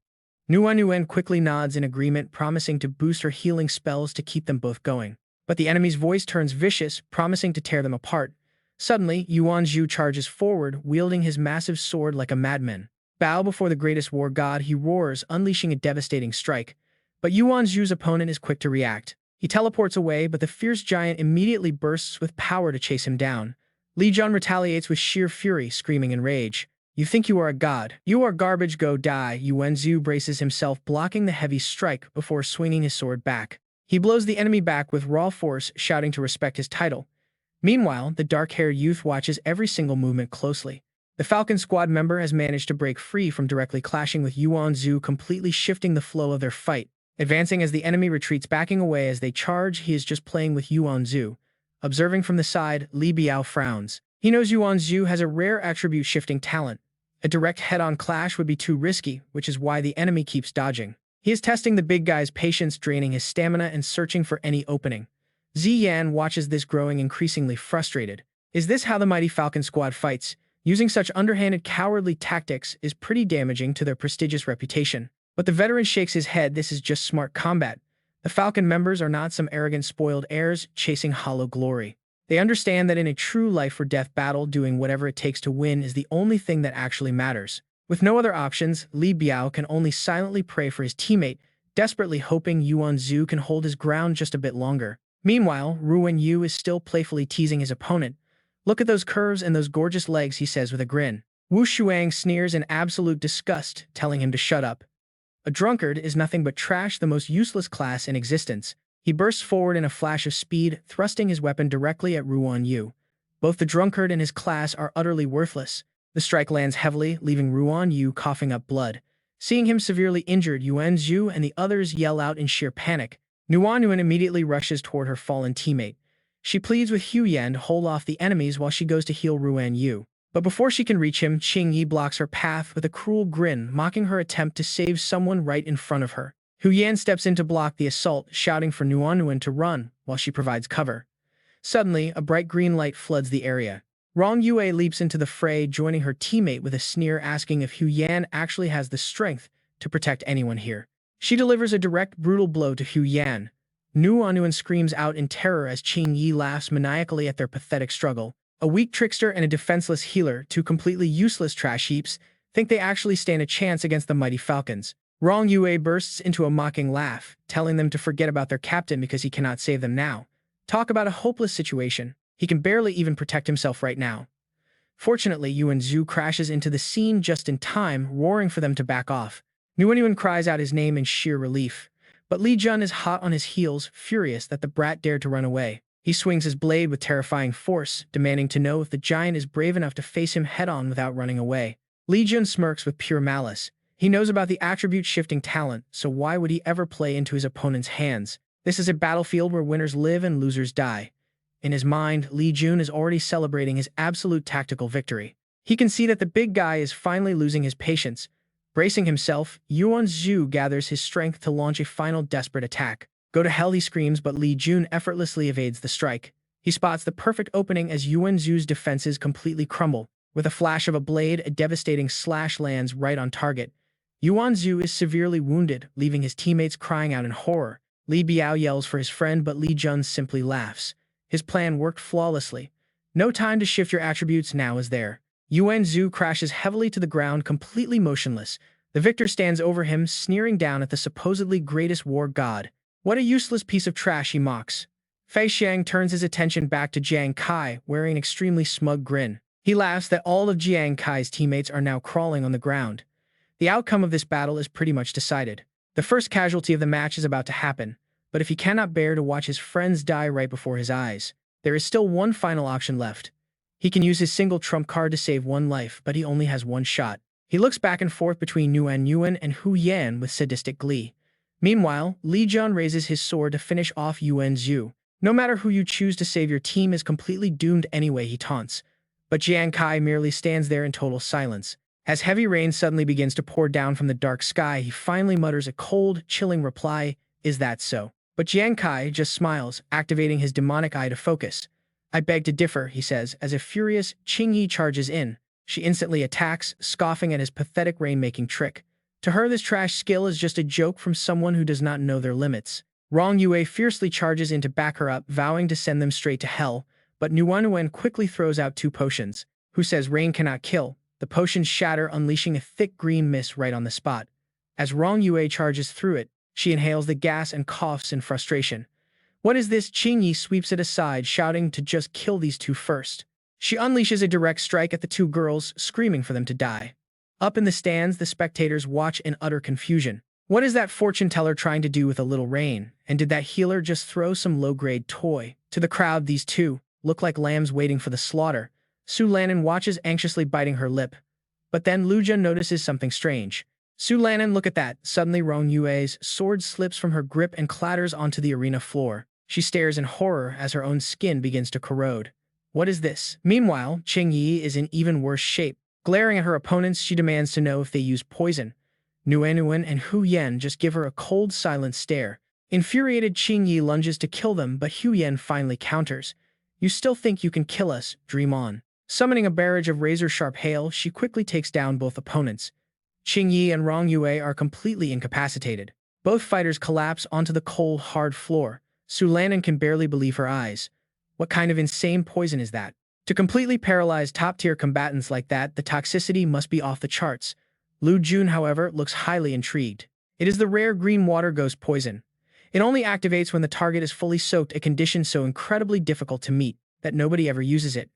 Nuanuan quickly nods in agreement, promising to boost her healing spells to keep them both going. But the enemy's voice turns vicious, promising to tear them apart. Suddenly, Yuan Zhu charges forward, wielding his massive sword like a madman. "Bow before the greatest war god," he roars, unleashing a devastating strike. But Yuan Zhu's opponent is quick to react. He teleports away, but the fierce giant immediately bursts with power to chase him down. Li Jun retaliates with sheer fury, screaming in rage. "You think you are a god? You are garbage, go die." Yuan Zhu braces himself, blocking the heavy strike before swinging his sword back. He blows the enemy back with raw force, shouting to respect his title. Meanwhile, the dark-haired youth watches every single movement closely. The Falcon Squad member has managed to break free from directly clashing with Yuan Zhu, completely shifting the flow of their fight. Advancing as the enemy retreats, backing away as they charge, he is just playing with Yuan Zhu. Observing from the side, Li Biao frowns. He knows Yuan Zhu has a rare attribute shifting talent. A direct head-on clash would be too risky, which is why the enemy keeps dodging. He is testing the big guy's patience, draining his stamina and searching for any opening. Ziyan watches this, growing increasingly frustrated. Is this how the mighty Falcon Squad fights? Using such underhanded, cowardly tactics is pretty damaging to their prestigious reputation. But the veteran shakes his head. This is just smart combat. The Falcon members are not some arrogant, spoiled heirs chasing hollow glory. They understand that in a true life-or-death battle, doing whatever it takes to win is the only thing that actually matters. With no other options, Li Biao can only silently pray for his teammate, desperately hoping Yuan Zhu can hold his ground just a bit longer. Meanwhile, Ruan Yu is still playfully teasing his opponent. "Look at those curves and those gorgeous legs," he says with a grin. Wu Shuang sneers in absolute disgust, telling him to shut up. A drunkard is nothing but trash, the most useless class in existence. He bursts forward in a flash of speed, thrusting his weapon directly at Ruan Yu. Both the drunkard and his class are utterly worthless. The strike lands heavily, leaving Ruan Yu coughing up blood. Seeing him severely injured, Yuan Zhu and the others yell out in sheer panic. Nuanuan immediately rushes toward her fallen teammate. She pleads with Huyan to hold off the enemies while she goes to heal Ruan Yu. But before she can reach him, Qing Yi blocks her path with a cruel grin, mocking her attempt to save someone right in front of her. Huyan steps in to block the assault, shouting for Nuanuan to run while she provides cover. Suddenly, a bright green light floods the area. Rong Yue leaps into the fray, joining her teammate with a sneer, asking if Huyan actually has the strength to protect anyone here. She delivers a direct, brutal blow to Huyan. Nuanuan screams out in terror as Qing Yi laughs maniacally at their pathetic struggle. A weak trickster and a defenseless healer, two completely useless trash heaps, think they actually stand a chance against the mighty Falcons. Rong Yue bursts into a mocking laugh, telling them to forget about their captain because he cannot save them now. Talk about a hopeless situation. He can barely even protect himself right now. Fortunately, Yuan Zhu crashes into the scene just in time, roaring for them to back off. Nuanuan cries out his name in sheer relief. But Li Jun is hot on his heels, furious that the brat dared to run away. He swings his blade with terrifying force, demanding to know if the giant is brave enough to face him head-on without running away. Li Jun smirks with pure malice. He knows about the attribute-shifting talent, so why would he ever play into his opponent's hands? This is a battlefield where winners live and losers die. In his mind, Li Jun is already celebrating his absolute tactical victory. He can see that the big guy is finally losing his patience. Bracing himself, Yuan Zhu gathers his strength to launch a final desperate attack. "Go to hell," he screams, but Li Jun effortlessly evades the strike. He spots the perfect opening as Yuan Zhu's defenses completely crumble. With a flash of a blade, a devastating slash lands right on target. Yuan Zhu is severely wounded, leaving his teammates crying out in horror. Li Biao yells for his friend, but Li Jun simply laughs. His plan worked flawlessly. No time to shift your attributes now, is there? Yuan Zhu crashes heavily to the ground, completely motionless. The victor stands over him, sneering down at the supposedly greatest war god. "What a useless piece of trash," he mocks. Fei Xiang turns his attention back to Jiang Kai, wearing an extremely smug grin. He laughs that all of Jiang Kai's teammates are now crawling on the ground. The outcome of this battle is pretty much decided. The first casualty of the match is about to happen, but if he cannot bear to watch his friends die right before his eyes, there is still one final option left. He can use his single trump card to save one life, but he only has one shot. He looks back and forth between Nguyen Yuan and Hu Yan with sadistic glee. Meanwhile, Li Jun raises his sword to finish off Yuan Zhu. No matter who you choose to save, your team is completely doomed anyway, he taunts. But Jiang Kai merely stands there in total silence. As heavy rain suddenly begins to pour down from the dark sky, he finally mutters a cold, chilling reply, "Is that so?" But Jiang Kai just smiles, activating his demonic eye to focus. "I beg to differ," he says, as a furious Qing Yi charges in. She instantly attacks, scoffing at his pathetic rain-making trick. To her, this trash skill is just a joke from someone who does not know their limits. Rong Yue fiercely charges in to back her up, vowing to send them straight to hell, but Nguyen quickly throws out two potions. Who says rain cannot kill? The potions shatter, unleashing a thick green mist right on the spot. As Rong Yue charges through it, she inhales the gas and coughs in frustration. "What is this?" Qing Yi sweeps it aside, shouting to just kill these two first. She unleashes a direct strike at the two girls, screaming for them to die. Up in the stands, the spectators watch in utter confusion. What is that fortune teller trying to do with a little rain? And did that healer just throw some low-grade toy? To the crowd, these two look like lambs waiting for the slaughter. Su Lanin watches anxiously, biting her lip. But then Lu Jun notices something strange. "Su Lanin, look at that." Suddenly Rong Yue's sword slips from her grip and clatters onto the arena floor. She stares in horror as her own skin begins to corrode. What is this? Meanwhile, Qing Yi is in even worse shape. Glaring at her opponents, she demands to know if they use poison. Nguyen and Hu Yan just give her a cold, silent stare. Infuriated, Qing Yi lunges to kill them, but Hu Yan finally counters. "You still think you can kill us? Dream on." Summoning a barrage of razor-sharp hail, she quickly takes down both opponents. Qing Yi and Rong Yue are completely incapacitated. Both fighters collapse onto the cold, hard floor. Su Lanin can barely believe her eyes. What kind of insane poison is that? To completely paralyze top-tier combatants like that, the toxicity must be off the charts. Lu Jun, however, looks highly intrigued. It is the rare green water ghost poison. It only activates when the target is fully soaked, a condition so incredibly difficult to meet that nobody ever uses it.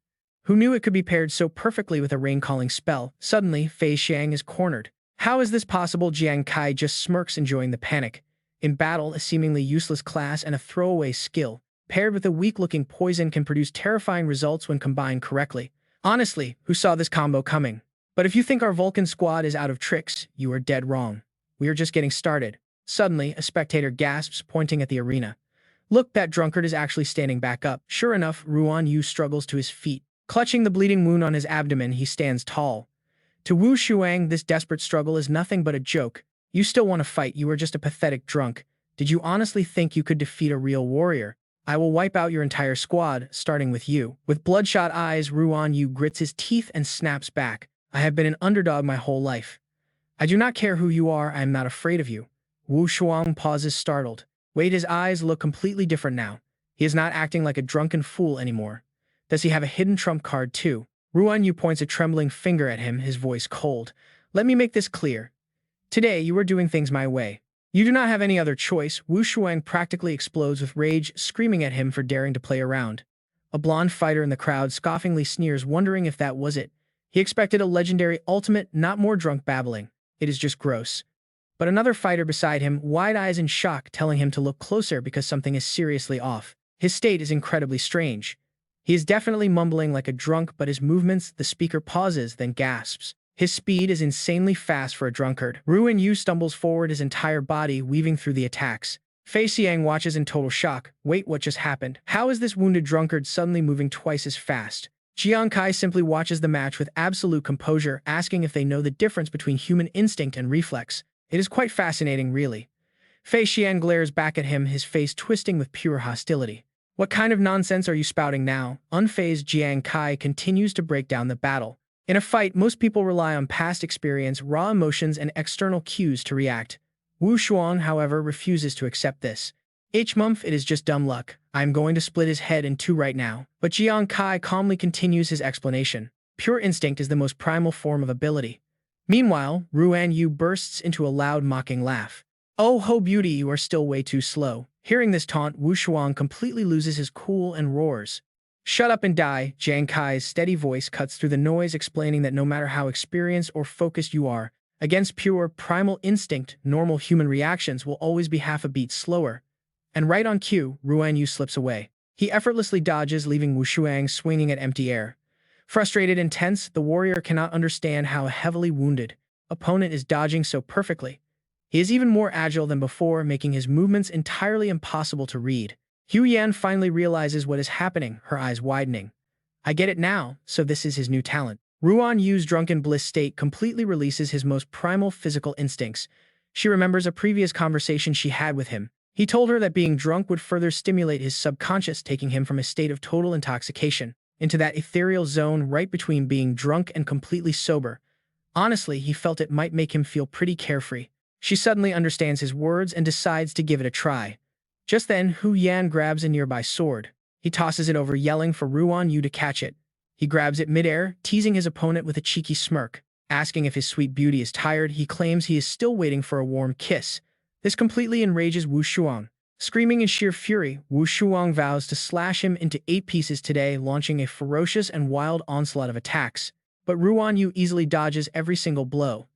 Who knew it could be paired so perfectly with a rain-calling spell? Suddenly, Fei Xiang is cornered. How is this possible? Jiang Kai just smirks, enjoying the panic. In battle, a seemingly useless class and a throwaway skill, paired with a weak-looking poison, can produce terrifying results when combined correctly. Honestly, who saw this combo coming? But if you think our Vulcan squad is out of tricks, you are dead wrong. We are just getting started. Suddenly, a spectator gasps, pointing at the arena. Look, that drunkard is actually standing back up. Sure enough, Ruan Yu struggles to his feet. Clutching the bleeding wound on his abdomen, he stands tall. To Wu Shuang, this desperate struggle is nothing but a joke. You still want to fight? You are just a pathetic drunk. Did you honestly think you could defeat a real warrior? I will wipe out your entire squad, starting with you. With bloodshot eyes, Ruan Yu grits his teeth and snaps back. I have been an underdog my whole life. I do not care who you are, I am not afraid of you. Wu Shuang pauses, startled. Wait, his eyes look completely different now. He is not acting like a drunken fool anymore. Does he have a hidden trump card too? Ruan Yu points a trembling finger at him, his voice cold. Let me make this clear. Today, you are doing things my way. You do not have any other choice. Wu Shuang practically explodes with rage, screaming at him for daring to play around. A blonde fighter in the crowd scoffingly sneers, wondering if that was it. He expected a legendary ultimate, not more drunk babbling. It is just gross. But another fighter beside him, wide eyes in shock, telling him to look closer because something is seriously off. His state is incredibly strange. He is definitely mumbling like a drunk, but his movements, the speaker pauses, then gasps. His speed is insanely fast for a drunkard. Ruan Yu stumbles forward, his entire body weaving through the attacks. Fei Xiang watches in total shock. Wait, what just happened? How is this wounded drunkard suddenly moving twice as fast? Jiang Kai simply watches the match with absolute composure, asking if they know the difference between human instinct and reflex. It is quite fascinating, really. Fei Xiang glares back at him, his face twisting with pure hostility. What kind of nonsense are you spouting now? Unfazed, Jiang Kai continues to break down the battle. In a fight, most people rely on past experience, raw emotions, and external cues to react. Wu Shuang, however, refuses to accept this. H-mumph, it is just dumb luck. I am going to split his head in two right now. But Jiang Kai calmly continues his explanation. Pure instinct is the most primal form of ability. Meanwhile, Ruan Yu bursts into a loud, mocking laugh. Oh ho beauty, you are still way too slow. Hearing this taunt, Wu Shuang completely loses his cool and roars. Shut up and die, Jiang Kai's steady voice cuts through the noise explaining that no matter how experienced or focused you are, against pure, primal instinct, normal human reactions will always be half a beat slower. And right on cue, Ruan Yu slips away. He effortlessly dodges, leaving Wu Shuang swinging at empty air. Frustrated and tense, the warrior cannot understand how a heavily wounded opponent is dodging so perfectly. He is even more agile than before, making his movements entirely impossible to read. Hu Yan finally realizes what is happening, her eyes widening. I get it now, so this is his new talent. Ruan Yu's drunken bliss state completely releases his most primal physical instincts. She remembers a previous conversation she had with him. He told her that being drunk would further stimulate his subconscious, taking him from a state of total intoxication into that ethereal zone right between being drunk and completely sober. Honestly, he felt it might make him feel pretty carefree. She suddenly understands his words and decides to give it a try. Just then, Hu Yan grabs a nearby sword. He tosses it over, yelling for Ruan Yu to catch it. He grabs it midair, teasing his opponent with a cheeky smirk. Asking if his sweet beauty is tired, he claims he is still waiting for a warm kiss. This completely enrages Wu Shuang. Screaming in sheer fury, Wu Shuang vows to slash him into 8 pieces today, launching a ferocious and wild onslaught of attacks. But Ruan Yu easily dodges every single blow.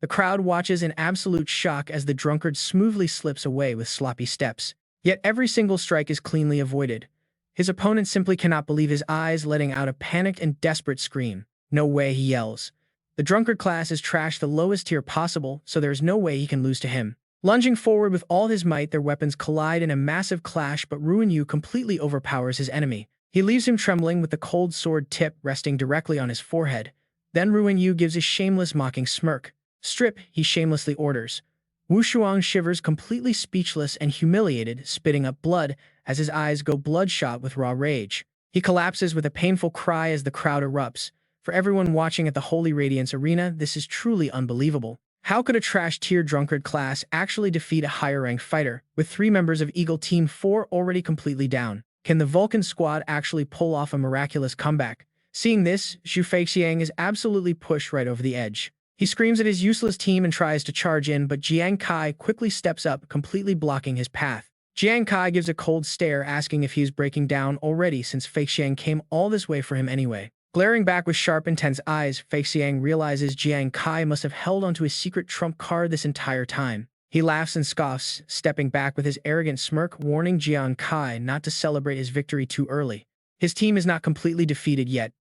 The crowd watches in absolute shock as the drunkard smoothly slips away with sloppy steps. Yet every single strike is cleanly avoided. His opponent simply cannot believe his eyes, letting out a panicked and desperate scream. No way, he yells. The drunkard class is trashed the lowest tier possible, so there is no way he can lose to him. Lunging forward with all his might, their weapons collide in a massive clash, but Ruan Yu completely overpowers his enemy. He leaves him trembling with the cold sword tip resting directly on his forehead. Then Ruan Yu gives a shameless mocking smirk. Strip, he shamelessly orders. Wu Shuang shivers, completely speechless and humiliated, spitting up blood as his eyes go bloodshot with raw rage. He collapses with a painful cry as the crowd erupts. For everyone watching at the Holy Radiance Arena, this is truly unbelievable. How could a trash-tier drunkard class actually defeat a higher-ranked fighter, with 3 members of Eagle Team 4 already completely down? Can the Vulcan squad actually pull off a miraculous comeback? Seeing this, Zhu Feixiang is absolutely pushed right over the edge. He screams at his useless team and tries to charge in, but Jiang Kai quickly steps up, completely blocking his path. Jiang Kai gives a cold stare, asking if he is breaking down already since Feixiang came all this way for him anyway. Glaring back with sharp, intense eyes, Feixiang realizes Jiang Kai must have held onto his secret trump card this entire time. He laughs and scoffs, stepping back with his arrogant smirk, warning Jiang Kai not to celebrate his victory too early. His team is not completely defeated yet.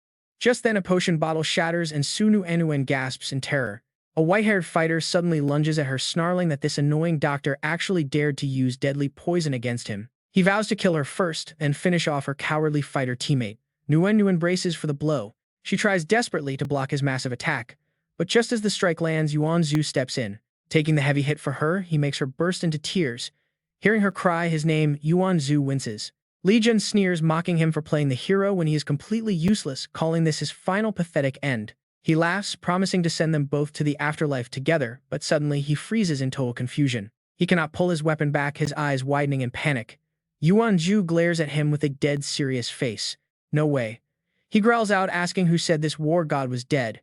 Just then, a potion bottle shatters and Su Nuan gasps in terror. A white-haired fighter suddenly lunges at her, snarling that this annoying doctor actually dared to use deadly poison against him. He vows to kill her first, then finish off her cowardly fighter teammate. Nuan braces for the blow. She tries desperately to block his massive attack. But just as the strike lands, Yuan Zhu steps in. Taking the heavy hit for her, he makes her burst into tears. Hearing her cry his name, Yuan Zhu winces. Li Jun sneers, mocking him for playing the hero when he is completely useless, calling this his final pathetic end. He laughs, promising to send them both to the afterlife together, but suddenly he freezes in total confusion. He cannot pull his weapon back, his eyes widening in panic. Yuan Zhu glares at him with a dead serious face. No way. He growls out, asking who said this war god was dead.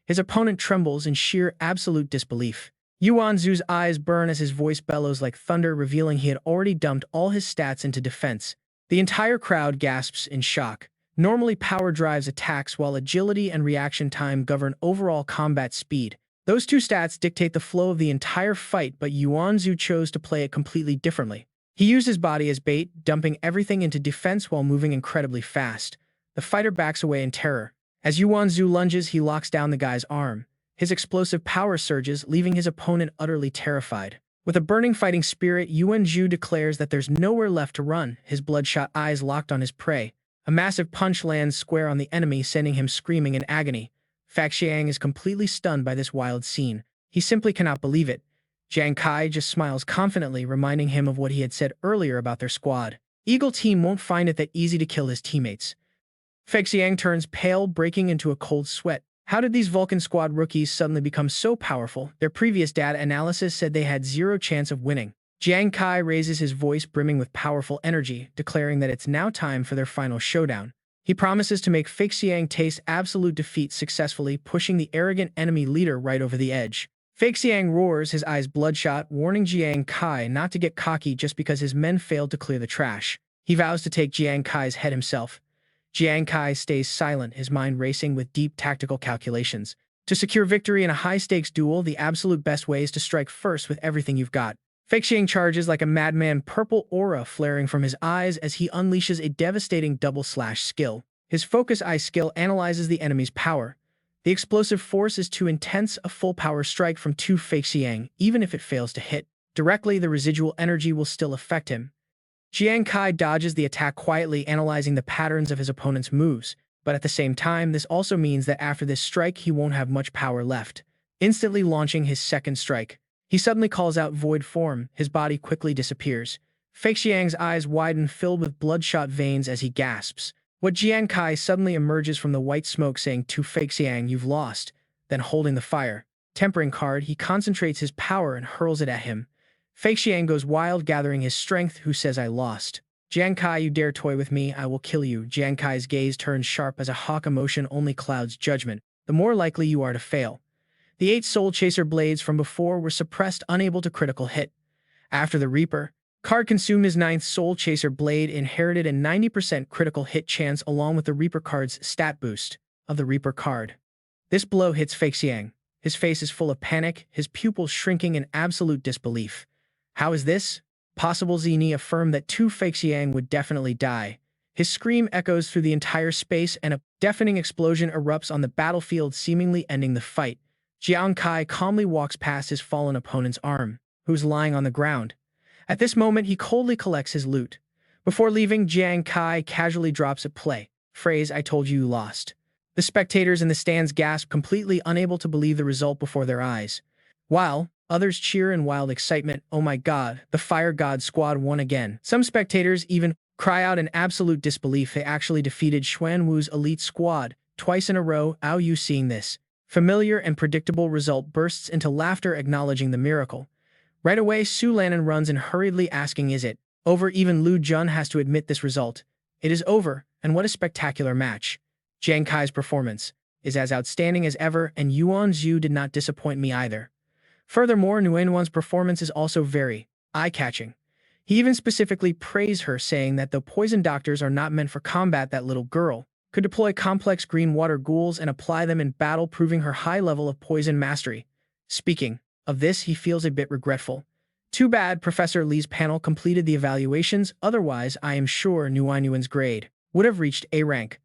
His opponent trembles in sheer absolute disbelief. Yuan Zhu's eyes burn as his voice bellows like thunder, revealing he had already dumped all his stats into defense. The entire crowd gasps in shock. Normally, power drives attacks, while agility and reaction time govern overall combat speed. Those 2 stats dictate the flow of the entire fight, but Yuan Zhu chose to play it completely differently. He used his body as bait, dumping everything into defense while moving incredibly fast. The fighter backs away in terror. As Yuan Zhu lunges, he locks down the guy's arm. His explosive power surges, leaving his opponent utterly terrified. With a burning fighting spirit, Yuan Zhu declares that there's nowhere left to run, his bloodshot eyes locked on his prey. A massive punch lands square on the enemy, sending him screaming in agony. Feixiang is completely stunned by this wild scene. He simply cannot believe it. Jiang Kai just smiles confidently, reminding him of what he had said earlier about their squad. Eagle Team won't find it that easy to kill his teammates. Feixiang turns pale, breaking into a cold sweat. How did these Vulcan squad rookies suddenly become so powerful? Their previous data analysis said they had 0 chance of winning. Jiang Kai raises his voice, brimming with powerful energy, declaring that it's now time for their final showdown. He promises to make Feixiang taste absolute defeat, successfully pushing the arrogant enemy leader right over the edge. Feixiang roars, his eyes bloodshot, warning Jiang Kai not to get cocky just because his men failed to clear the trash. He vows to take Jiang Kai's head himself. Jiang Kai stays silent, his mind racing with deep tactical calculations. To secure victory in a high-stakes duel, the absolute best way is to strike first with everything you've got. Feixiang charges like a madman, purple aura flaring from his eyes as he unleashes a devastating double-slash skill. His focus eye skill analyzes the enemy's power. The explosive force is too intense, a full-power strike from Feixiang, even if it fails to hit directly, the residual energy will still affect him. Jiang Kai dodges the attack quietly, analyzing the patterns of his opponent's moves, but at the same time, this also means that after this strike, he won't have much power left. Instantly launching his second strike, he suddenly calls out void form, his body quickly disappears. Feixiang's eyes widen, filled with bloodshot veins as he gasps. What Jiang Kai suddenly emerges from the white smoke saying to Feixiang, "You've lost," then holding the fire tempering card, he concentrates his power and hurls it at him. Feixiang goes wild, gathering his strength, who says, "I lost." "Jiang Kai, you dare toy with me, I will kill you." Jiang Kai's gaze turns sharp as a hawk, emotion only clouds judgment. "The more likely you are to fail." The 8 Soul Chaser blades from before were suppressed, unable to critical hit. After the Reaper card consumed his 9th Soul Chaser blade, inherited a 90% critical hit chance along with the Reaper card's stat boost of the Reaper card. This blow hits Feixiang. His face is full of panic, his pupils shrinking in absolute disbelief. How is this possible? Zini affirmed that Feixiang would definitely die. His scream echoes through the entire space and a deafening explosion erupts on the battlefield, seemingly ending the fight. Jiang Kai calmly walks past his fallen opponent's arm, who's lying on the ground. At this moment, he coldly collects his loot. Before leaving, Jiang Kai casually drops a play phrase, "I told you you lost." The spectators in the stands gasp, completely unable to believe the result before their eyes, while others cheer in wild excitement. "Oh my god, the Fire God Squad won again." Some spectators even cry out in absolute disbelief. They actually defeated Xuan Wu's elite squad twice in a row. Ao Yu, seeing this familiar and predictable result, bursts into laughter, acknowledging the miracle. Right away, Su Lanan runs in hurriedly asking, "Is it over?" Even Lu Jun has to admit this result. It is over, and what a spectacular match. Jiang Kai's performance is as outstanding as ever, and Yuan Zhu did not disappoint me either. Furthermore, Nguyenwan's performance is also very eye-catching. He even specifically praised her, saying that though poison doctors are not meant for combat, that little girl could deploy complex green water ghouls and apply them in battle, proving her high level of poison mastery. Speaking of this, he feels a bit regretful. Too bad Professor Li's panel completed the evaluations, otherwise I am sure Nguyenwan's grade would have reached A rank.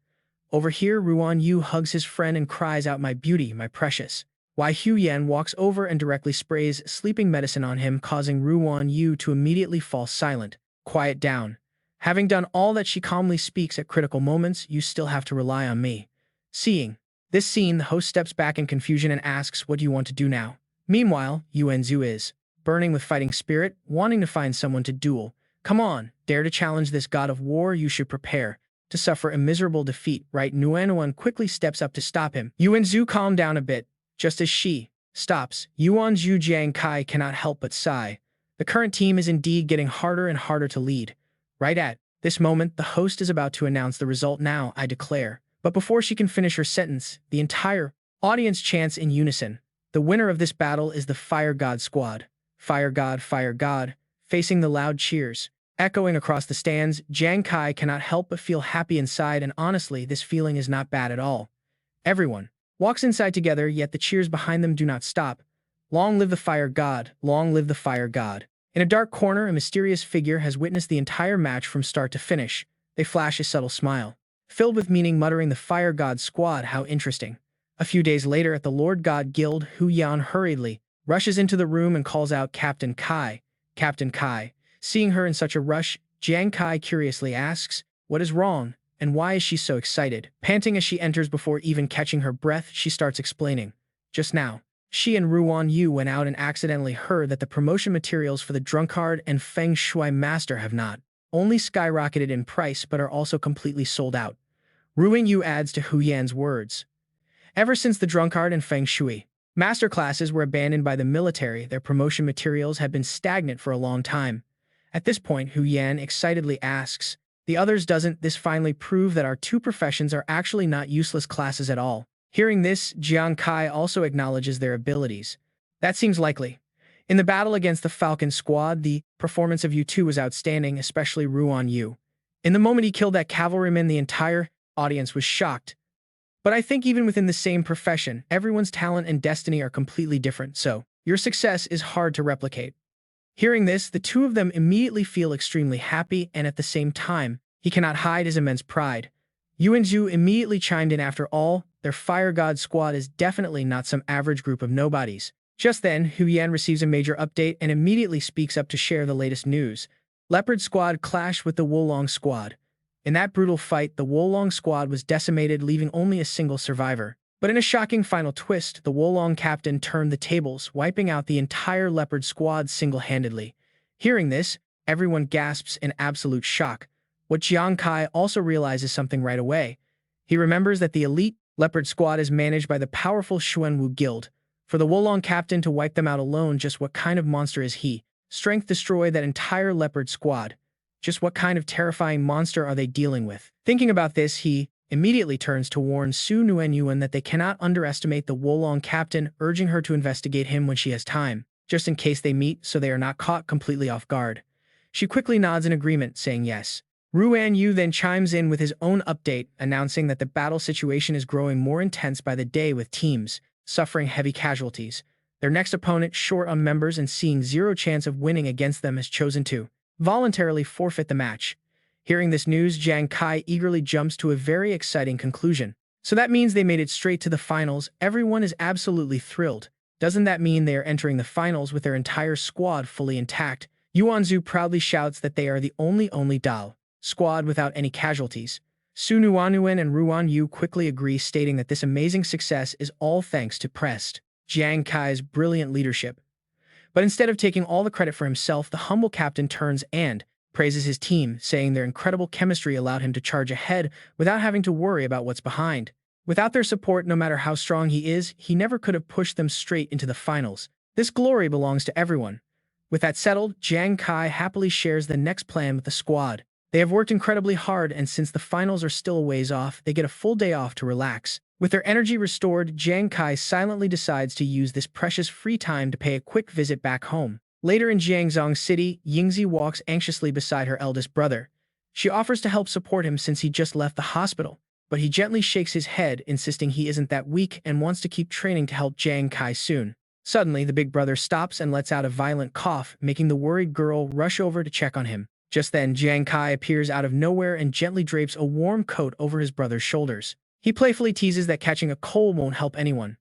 Over here, Ruan Yu hugs his friend and cries out, "My beauty, my precious." Wai Hu Yan walks over and directly sprays sleeping medicine on him, causing Ruan Yu to immediately fall silent. "Quiet down." Having done all that, she calmly speaks, "At critical moments, you still have to rely on me." Seeing this scene, the host steps back in confusion and asks, "What do you want to do now?" Meanwhile, Yuan Zhu is burning with fighting spirit, wanting to find someone to duel. "Come on, dare to challenge this god of war. You should prepare to suffer a miserable defeat, right?" Nguyen quickly steps up to stop him. Yuan Zhu calmed down a bit. Just as she stops, Yuan Zhu, Jiang Kai cannot help but sigh. The current team is indeed getting harder and harder to lead. Right at this moment, the host is about to announce the result. "Now, I declare." But before she can finish her sentence, the entire audience chants in unison. The winner of this battle is the Fire God Squad. Fire God, Fire God. Facing the loud cheers echoing across the stands, Jiang Kai cannot help but feel happy inside, and honestly, this feeling is not bad at all. Everyone walks inside together, yet the cheers behind them do not stop. "Long live the Fire God! Long live the Fire God!" In a dark corner, a mysterious figure has witnessed the entire match from start to finish. They flash a subtle smile, filled with meaning, muttering, "The Fire God Squad, how interesting." A few days later, at the Lord God Guild, Hu Yan hurriedly rushes into the room and calls out, "Captain Kai! Captain Kai!" Seeing her in such a rush, Jiang Kai curiously asks, "What is wrong? And why is she so excited?" Panting as she enters, before even catching her breath, she starts explaining. "Just now, she and Ruan Yu went out and accidentally heard that the promotion materials for the Drunkard and Feng Shui Master have not only skyrocketed in price but are also completely sold out." Ruan Yu adds to Hu Yan's words, "Ever since the Drunkard and Feng Shui Master classes were abandoned by the military, their promotion materials have been stagnant for a long time." At this point, Hu Yan excitedly asks, "The others, doesn't this finally prove that our two professions are actually not useless classes at all?" Hearing this, Jiang Kai also acknowledges their abilities. "That seems likely. In the battle against the Falcon Squad, the performance of you two was outstanding, especially Ruan Yu. In the moment he killed that cavalryman, the entire audience was shocked. But I think even within the same profession, everyone's talent and destiny are completely different, so your success is hard to replicate. Hearing this, the two of them immediately feel extremely happy, and at the same time, he cannot hide his immense pride. Yuanzhu immediately chimed in. After all, their Fire God squad is definitely not some average group of nobodies. Just then, Huyan receives a major update and immediately speaks up to share the latest news. Leopard Squad clashed with the Wolong Squad. In that brutal fight, the Wolong Squad was decimated, leaving only a single survivor. But in a shocking final twist, the Wolong captain turned the tables, wiping out the entire Leopard Squad single-handedly. Hearing this, everyone gasps in absolute shock. What Jiang Kai also realizes something right away. He remembers that the elite Leopard Squad is managed by the powerful Xuanwu Guild. For the Wolong captain to wipe them out alone, just what kind of monster is he? Strength destroy that entire Leopard Squad. Just what kind of terrifying monster are they dealing with? Thinking about this, he immediately turns to warn Su Nuenyuan that they cannot underestimate the Wolong captain, urging her to investigate him when she has time, just in case they meet so they are not caught completely off guard. She quickly nods in agreement, saying yes. Ruan Yu then chimes in with his own update, announcing that the battle situation is growing more intense by the day, with teams suffering heavy casualties. Their next opponent, short on members and seeing zero chance of winning against them, has chosen to voluntarily forfeit the match. Hearing this news, Jiang Kai eagerly jumps to a very exciting conclusion. So that means they made it straight to the finals. Everyone is absolutely thrilled. Doesn't that mean they are entering the finals with their entire squad fully intact? Yuanzhu proudly shouts that they are the only Dao squad without any casualties. Su Nuanuan and Ruan Yu quickly agree, stating that this amazing success is all thanks to Prest Jiang Kai's brilliant leadership. But instead of taking all the credit for himself, the humble captain turns and praises his team, saying their incredible chemistry allowed him to charge ahead without having to worry about what's behind. Without their support, no matter how strong he is, he never could have pushed them straight into the finals. This glory belongs to everyone. With that settled, Jiang Kai happily shares the next plan with the squad. They have worked incredibly hard, and since the finals are still a ways off, they get a full day off to relax. With their energy restored, Jiang Kai silently decides to use this precious free time to pay a quick visit back home. Later in Jiangzhong City, Yingzi walks anxiously beside her eldest brother. She offers to help support him since he just left the hospital, but he gently shakes his head, insisting he isn't that weak and wants to keep training to help Jiang Kai soon. Suddenly, the big brother stops and lets out a violent cough, making the worried girl rush over to check on him. Just then, Jiang Kai appears out of nowhere and gently drapes a warm coat over his brother's shoulders. He playfully teases that catching a cold won't help anyone.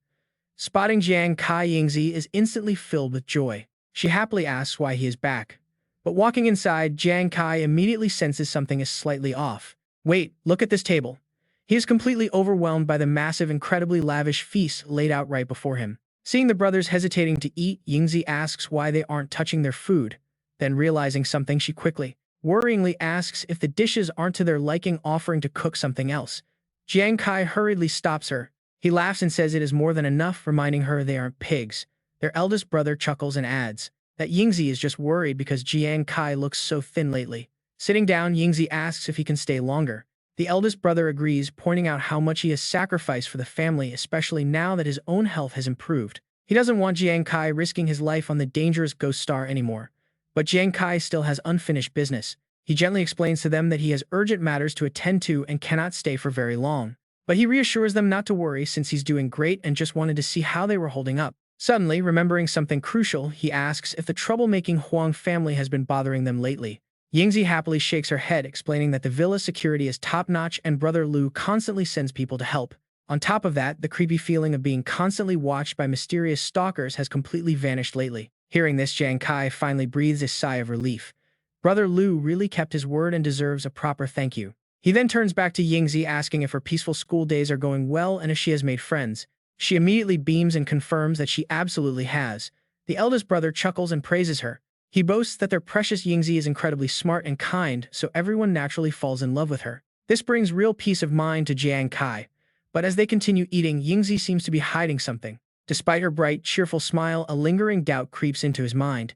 Spotting Jiang Kai, Yingzi is instantly filled with joy. She happily asks why he is back. But walking inside, Jiang Kai immediately senses something is slightly off. Wait, look at this table. He is completely overwhelmed by the massive, incredibly lavish feast laid out right before him. Seeing the brothers hesitating to eat, Yingzi asks why they aren't touching their food. Then realizing something, she quickly, worryingly asks if the dishes aren't to their liking, offering to cook something else. Jiang Kai hurriedly stops her. He laughs and says it is more than enough, reminding her they aren't pigs. Their eldest brother chuckles and adds that Yingzi is just worried because Jiang Kai looks so thin lately. Sitting down, Yingzi asks if he can stay longer. The eldest brother agrees, pointing out how much he has sacrificed for the family, especially now that his own health has improved. He doesn't want Jiang Kai risking his life on the dangerous ghost star anymore. But Jiang Kai still has unfinished business. He gently explains to them that he has urgent matters to attend to and cannot stay for very long. But he reassures them not to worry since he's doing great and just wanted to see how they were holding up. Suddenly, remembering something crucial, he asks if the troublemaking Huang family has been bothering them lately. Yingzi happily shakes her head, explaining that the villa's security is top-notch and brother Lu constantly sends people to help. On top of that, the creepy feeling of being constantly watched by mysterious stalkers has completely vanished lately. Hearing this, Jiang Kai finally breathes a sigh of relief. Brother Lu really kept his word and deserves a proper thank you. He then turns back to Yingzi, asking if her peaceful school days are going well and if she has made friends. She immediately beams and confirms that she absolutely has. The eldest brother chuckles and praises her. He boasts that their precious Yingzi is incredibly smart and kind, so everyone naturally falls in love with her. This brings real peace of mind to Jiang Kai. But as they continue eating, Yingzi seems to be hiding something. Despite her bright, cheerful smile, a lingering doubt creeps into his mind.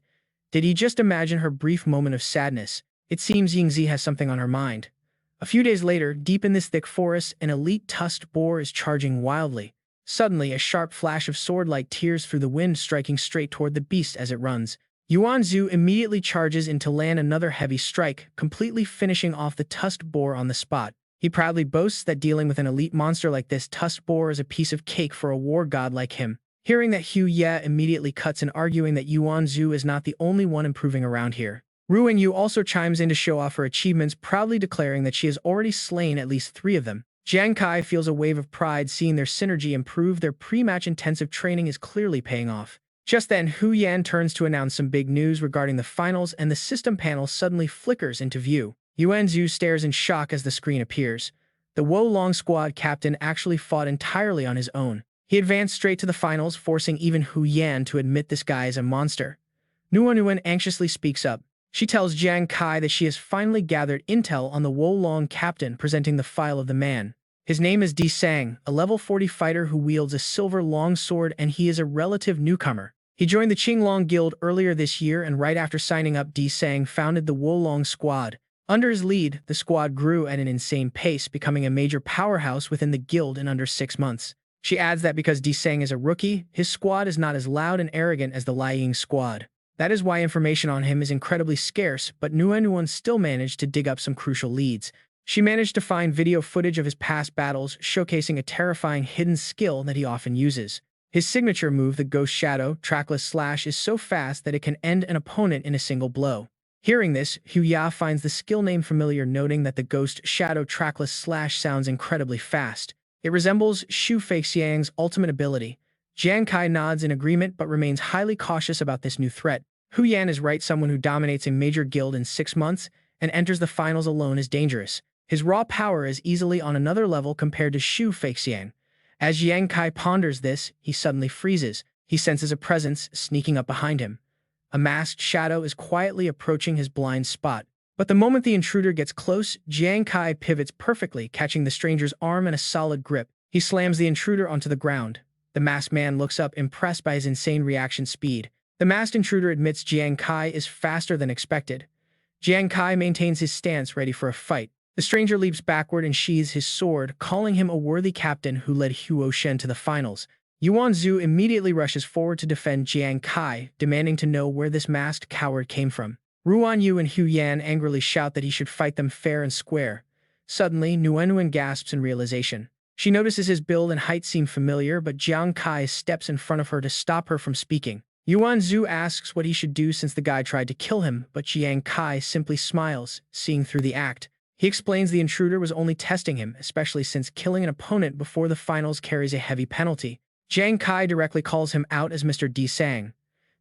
Did he just imagine her brief moment of sadness? It seems Yingzi has something on her mind. A few days later, deep in this thick forest, an elite tusked boar is charging wildly. Suddenly, a sharp flash of sword-like tears through the wind, striking straight toward the beast as it runs. Yuanzhu immediately charges in to land another heavy strike, completely finishing off the tusked boar on the spot. He proudly boasts that dealing with an elite monster like this tusked boar is a piece of cake for a war god like him. Hearing that, Hu Ye immediately cuts in, arguing that Yuan Zhu is not the only one improving around here. Ruan Yu also chimes in to show off her achievements, proudly declaring that she has already slain at least 3 of them. Jiang Kai feels a wave of pride seeing their synergy improve. Their pre-match intensive training is clearly paying off. Just then, Hu Yan turns to announce some big news regarding the finals, and the system panel suddenly flickers into view. Yuan Zhu stares in shock as the screen appears. The Wolong squad captain actually fought entirely on his own. He advanced straight to the finals, forcing even Hu Yan to admit this guy is a monster. Nuan anxiously speaks up. She tells Jiang Kai that she has finally gathered intel on the Wolong captain, presenting the file of the man. His name is Di Sang, a level 40 fighter who wields a silver longsword, and he is a relative newcomer. He joined the Qinglong Guild earlier this year, and right after signing up, Di Sang founded the Wolong squad. Under his lead, the squad grew at an insane pace, becoming a major powerhouse within the guild in under 6 months. She adds that because Di Sang is a rookie, his squad is not as loud and arrogant as the Liang squad. That is why information on him is incredibly scarce, but Nuan still managed to dig up some crucial leads. She managed to find video footage of his past battles, showcasing a terrifying hidden skill that he often uses. His signature move, the Ghost Shadow Trackless Slash, is so fast that it can end an opponent in a single blow. Hearing this, Hu Ya finds the skill name familiar, noting that the Ghost Shadow Trackless Slash sounds incredibly fast. It resembles Shu Feixiang's ultimate ability. Jiang Kai nods in agreement but remains highly cautious about this new threat. Hu Yan is right, someone who dominates a major guild in 6 months and enters the finals alone is dangerous. His raw power is easily on another level compared to Shu Feixiang. As Jiang Kai ponders this, he suddenly freezes. He senses a presence sneaking up behind him. A masked shadow is quietly approaching his blind spot. But the moment the intruder gets close, Jiang Kai pivots perfectly, catching the stranger's arm in a solid grip. He slams the intruder onto the ground. The masked man looks up, impressed by his insane reaction speed. The masked intruder admits Jiang Kai is faster than expected. Jiang Kai maintains his stance, ready for a fight. The stranger leaps backward and sheathes his sword, calling him a worthy captain who led Huo Shen to the finals. Yuan Zhu immediately rushes forward to defend Jiang Kai, demanding to know where this masked coward came from. Ruan Yu and Hu Yan angrily shout that he should fight them fair and square. Suddenly, Nuan gasps in realization. She notices his build and height seem familiar, but Jiang Kai steps in front of her to stop her from speaking. Yuan Zhu asks what he should do since the guy tried to kill him, but Jiang Kai simply smiles, seeing through the act. He explains the intruder was only testing him, especially since killing an opponent before the finals carries a heavy penalty. Jiang Kai directly calls him out as Mr. Di Sang.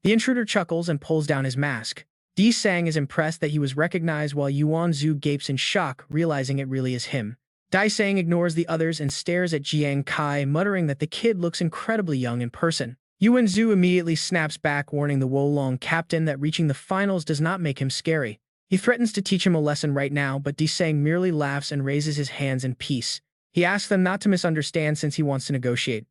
The intruder chuckles and pulls down his mask. Di Sang is impressed that he was recognized, while Yuan Zhu gapes in shock, realizing it really is him. Di Sang ignores the others and stares at Jiang Kai, muttering that the kid looks incredibly young in person. Yuan Zhu immediately snaps back, warning the Wolong captain that reaching the finals does not make him scary. He threatens to teach him a lesson right now, but Di Sang merely laughs and raises his hands in peace. He asks them not to misunderstand since he wants to negotiate.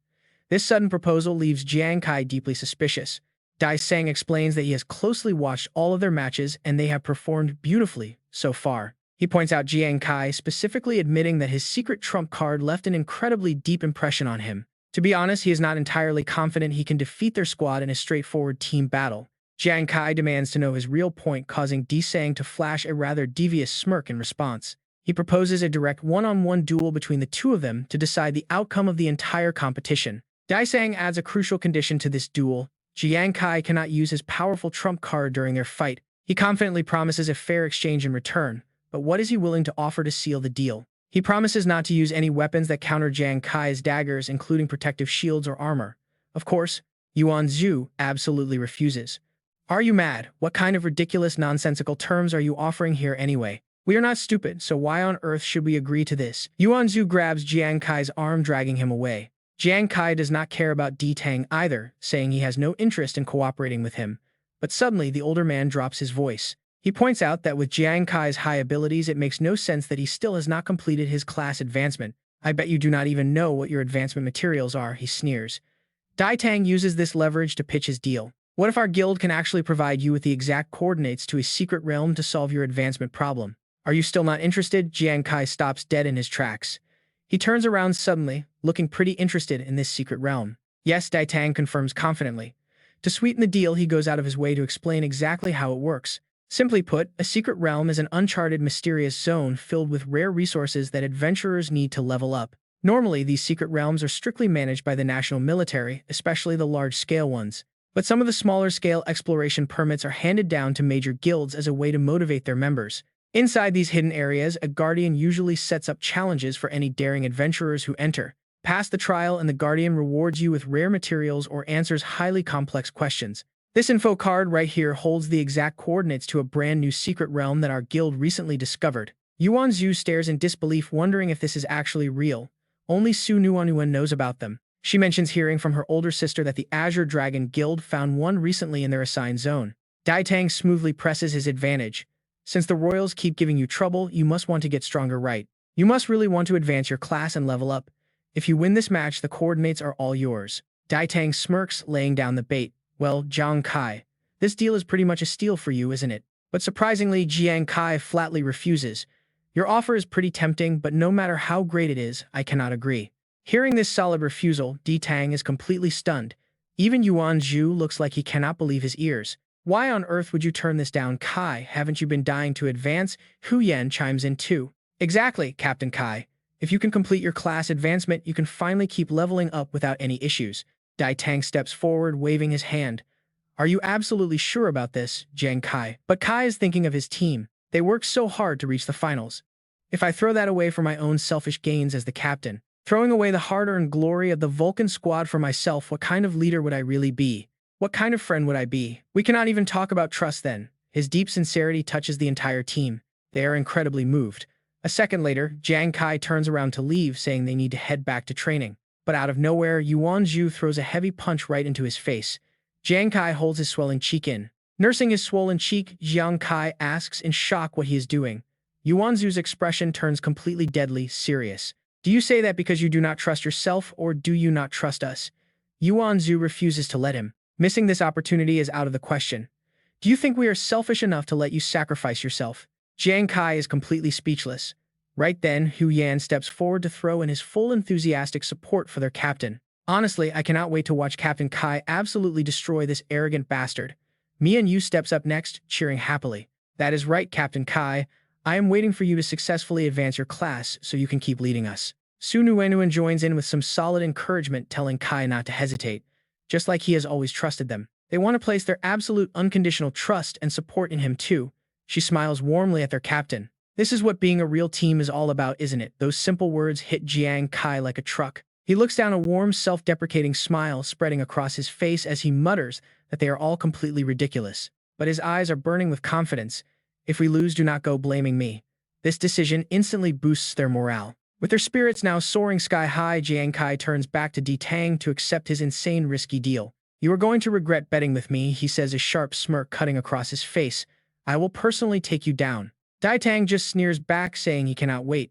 This sudden proposal leaves Jiang Kai deeply suspicious. Di Sang explains that he has closely watched all of their matches and they have performed beautifully so far. He points out Jiang Kai, specifically admitting that his secret trump card left an incredibly deep impression on him. To be honest, he is not entirely confident he can defeat their squad in a straightforward team battle. Jiang Kai demands to know his real point, causing Di Sang to flash a rather devious smirk in response. He proposes a direct one-on-one duel between the two of them to decide the outcome of the entire competition. Di Sang adds a crucial condition to this duel. Jiang Kai cannot use his powerful trump card during their fight. He confidently promises a fair exchange in return, but what is he willing to offer to seal the deal? He promises not to use any weapons that counter Jiang Kai's daggers, including protective shields or armor. Of course, Yuan Zhu absolutely refuses. Are you mad? What kind of ridiculous, nonsensical terms are you offering here anyway? We are not stupid, so why on earth should we agree to this? Yuan Zhu grabs Jiang Kai's arm, dragging him away. Jiang Kai does not care about Di Tang either, saying he has no interest in cooperating with him. But suddenly, the older man drops his voice. He points out that with Jiang Kai's high abilities, it makes no sense that he still has not completed his class advancement. I bet you do not even know what your advancement materials are, he sneers. Di Tang uses this leverage to pitch his deal. What if our guild can actually provide you with the exact coordinates to a secret realm to solve your advancement problem? Are you still not interested? Jiang Kai stops dead in his tracks. He turns around suddenly, looking pretty interested in this secret realm. Yes, Di Tang confirms confidently. To sweeten the deal, he goes out of his way to explain exactly how it works. Simply put, a secret realm is an uncharted, mysterious zone filled with rare resources that adventurers need to level up. Normally, these secret realms are strictly managed by the national military, especially the large-scale ones. But some of the smaller-scale exploration permits are handed down to major guilds as a way to motivate their members. Inside these hidden areas, a guardian usually sets up challenges for any daring adventurers who enter. Pass the trial and the guardian rewards you with rare materials or answers highly complex questions. This info card right here holds the exact coordinates to a brand new secret realm that our guild recently discovered. Yuan Zhu stares in disbelief, wondering if this is actually real. Only Su Nuanyuan knows about them. She mentions hearing from her older sister that the Azure Dragon Guild found one recently in their assigned zone. Dai Tang smoothly presses his advantage. Since the royals keep giving you trouble, you must want to get stronger, right? You must really want to advance your class and level up. If you win this match, the coordinates are all yours. Dai Tang smirks, laying down the bait. Well, Jiang Kai, this deal is pretty much a steal for you, isn't it? But surprisingly, Jiang Kai flatly refuses. Your offer is pretty tempting, but no matter how great it is, I cannot agree. Hearing this solid refusal, Di Tang is completely stunned. Even Yuan Zhu looks like he cannot believe his ears. Why on earth would you turn this down, Kai? Haven't you been dying to advance? Hu Yan chimes in too. Exactly, Captain Kai. If you can complete your class advancement, you can finally keep leveling up without any issues. Dai Tang steps forward, waving his hand. Are you absolutely sure about this, Jiang Kai? But Kai is thinking of his team. They worked so hard to reach the finals. If I throw that away for my own selfish gains as the captain, throwing away the hard-earned glory of the Vulcan squad for myself, what kind of leader would I really be? What kind of friend would I be? We cannot even talk about trust then. His deep sincerity touches the entire team. They are incredibly moved. A second later, Jiang Kai turns around to leave, saying they need to head back to training. But out of nowhere, Yuan Zhu throws a heavy punch right into his face. Jiang Kai holds his swelling cheek in. Nursing his swollen cheek, Jiang Kai asks in shock what he is doing. Yuan Zhu's expression turns completely deadly serious. Do you say that because you do not trust yourself, or do you not trust us? Yuan Zhu refuses to let him. Missing this opportunity is out of the question. Do you think we are selfish enough to let you sacrifice yourself? Jiang Kai is completely speechless. Right then, Hu Yan steps forward to throw in his full enthusiastic support for their captain. Honestly, I cannot wait to watch Captain Kai absolutely destroy this arrogant bastard. Mian Yu steps up next, cheering happily. That is right, Captain Kai. I am waiting for you to successfully advance your class so you can keep leading us. Su Nuanyuan joins in with some solid encouragement, telling Kai not to hesitate, just like he has always trusted them. They want to place their absolute unconditional trust and support in him too. She smiles warmly at their captain. This is what being a real team is all about, isn't it? Those simple words hit Jiang Kai like a truck. He looks down, a warm, self-deprecating smile spreading across his face as he mutters that they are all completely ridiculous. But his eyes are burning with confidence. If we lose, do not go blaming me. This decision instantly boosts their morale. With their spirits now soaring sky high, Jiang Kai turns back to Di Tang to accept his insane risky deal. You are going to regret betting with me, he says, a sharp smirk cutting across his face. I will personally take you down. Dai Tang just sneers back, saying he cannot wait.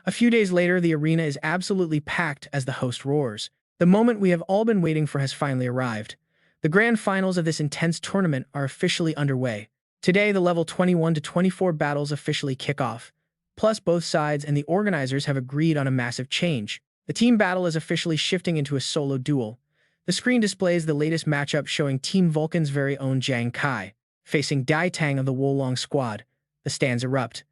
A few days later, the arena is absolutely packed as the host roars. The moment we have all been waiting for has finally arrived. The grand finals of this intense tournament are officially underway. Today, the level 21 to 24 battles officially kick off. Plus, both sides and the organizers have agreed on a massive change. The team battle is officially shifting into a solo duel. The screen displays the latest matchup, showing Team Vulcan's very own Jiang Kai facing Dai Tang of the Wolong squad. The stands erupt.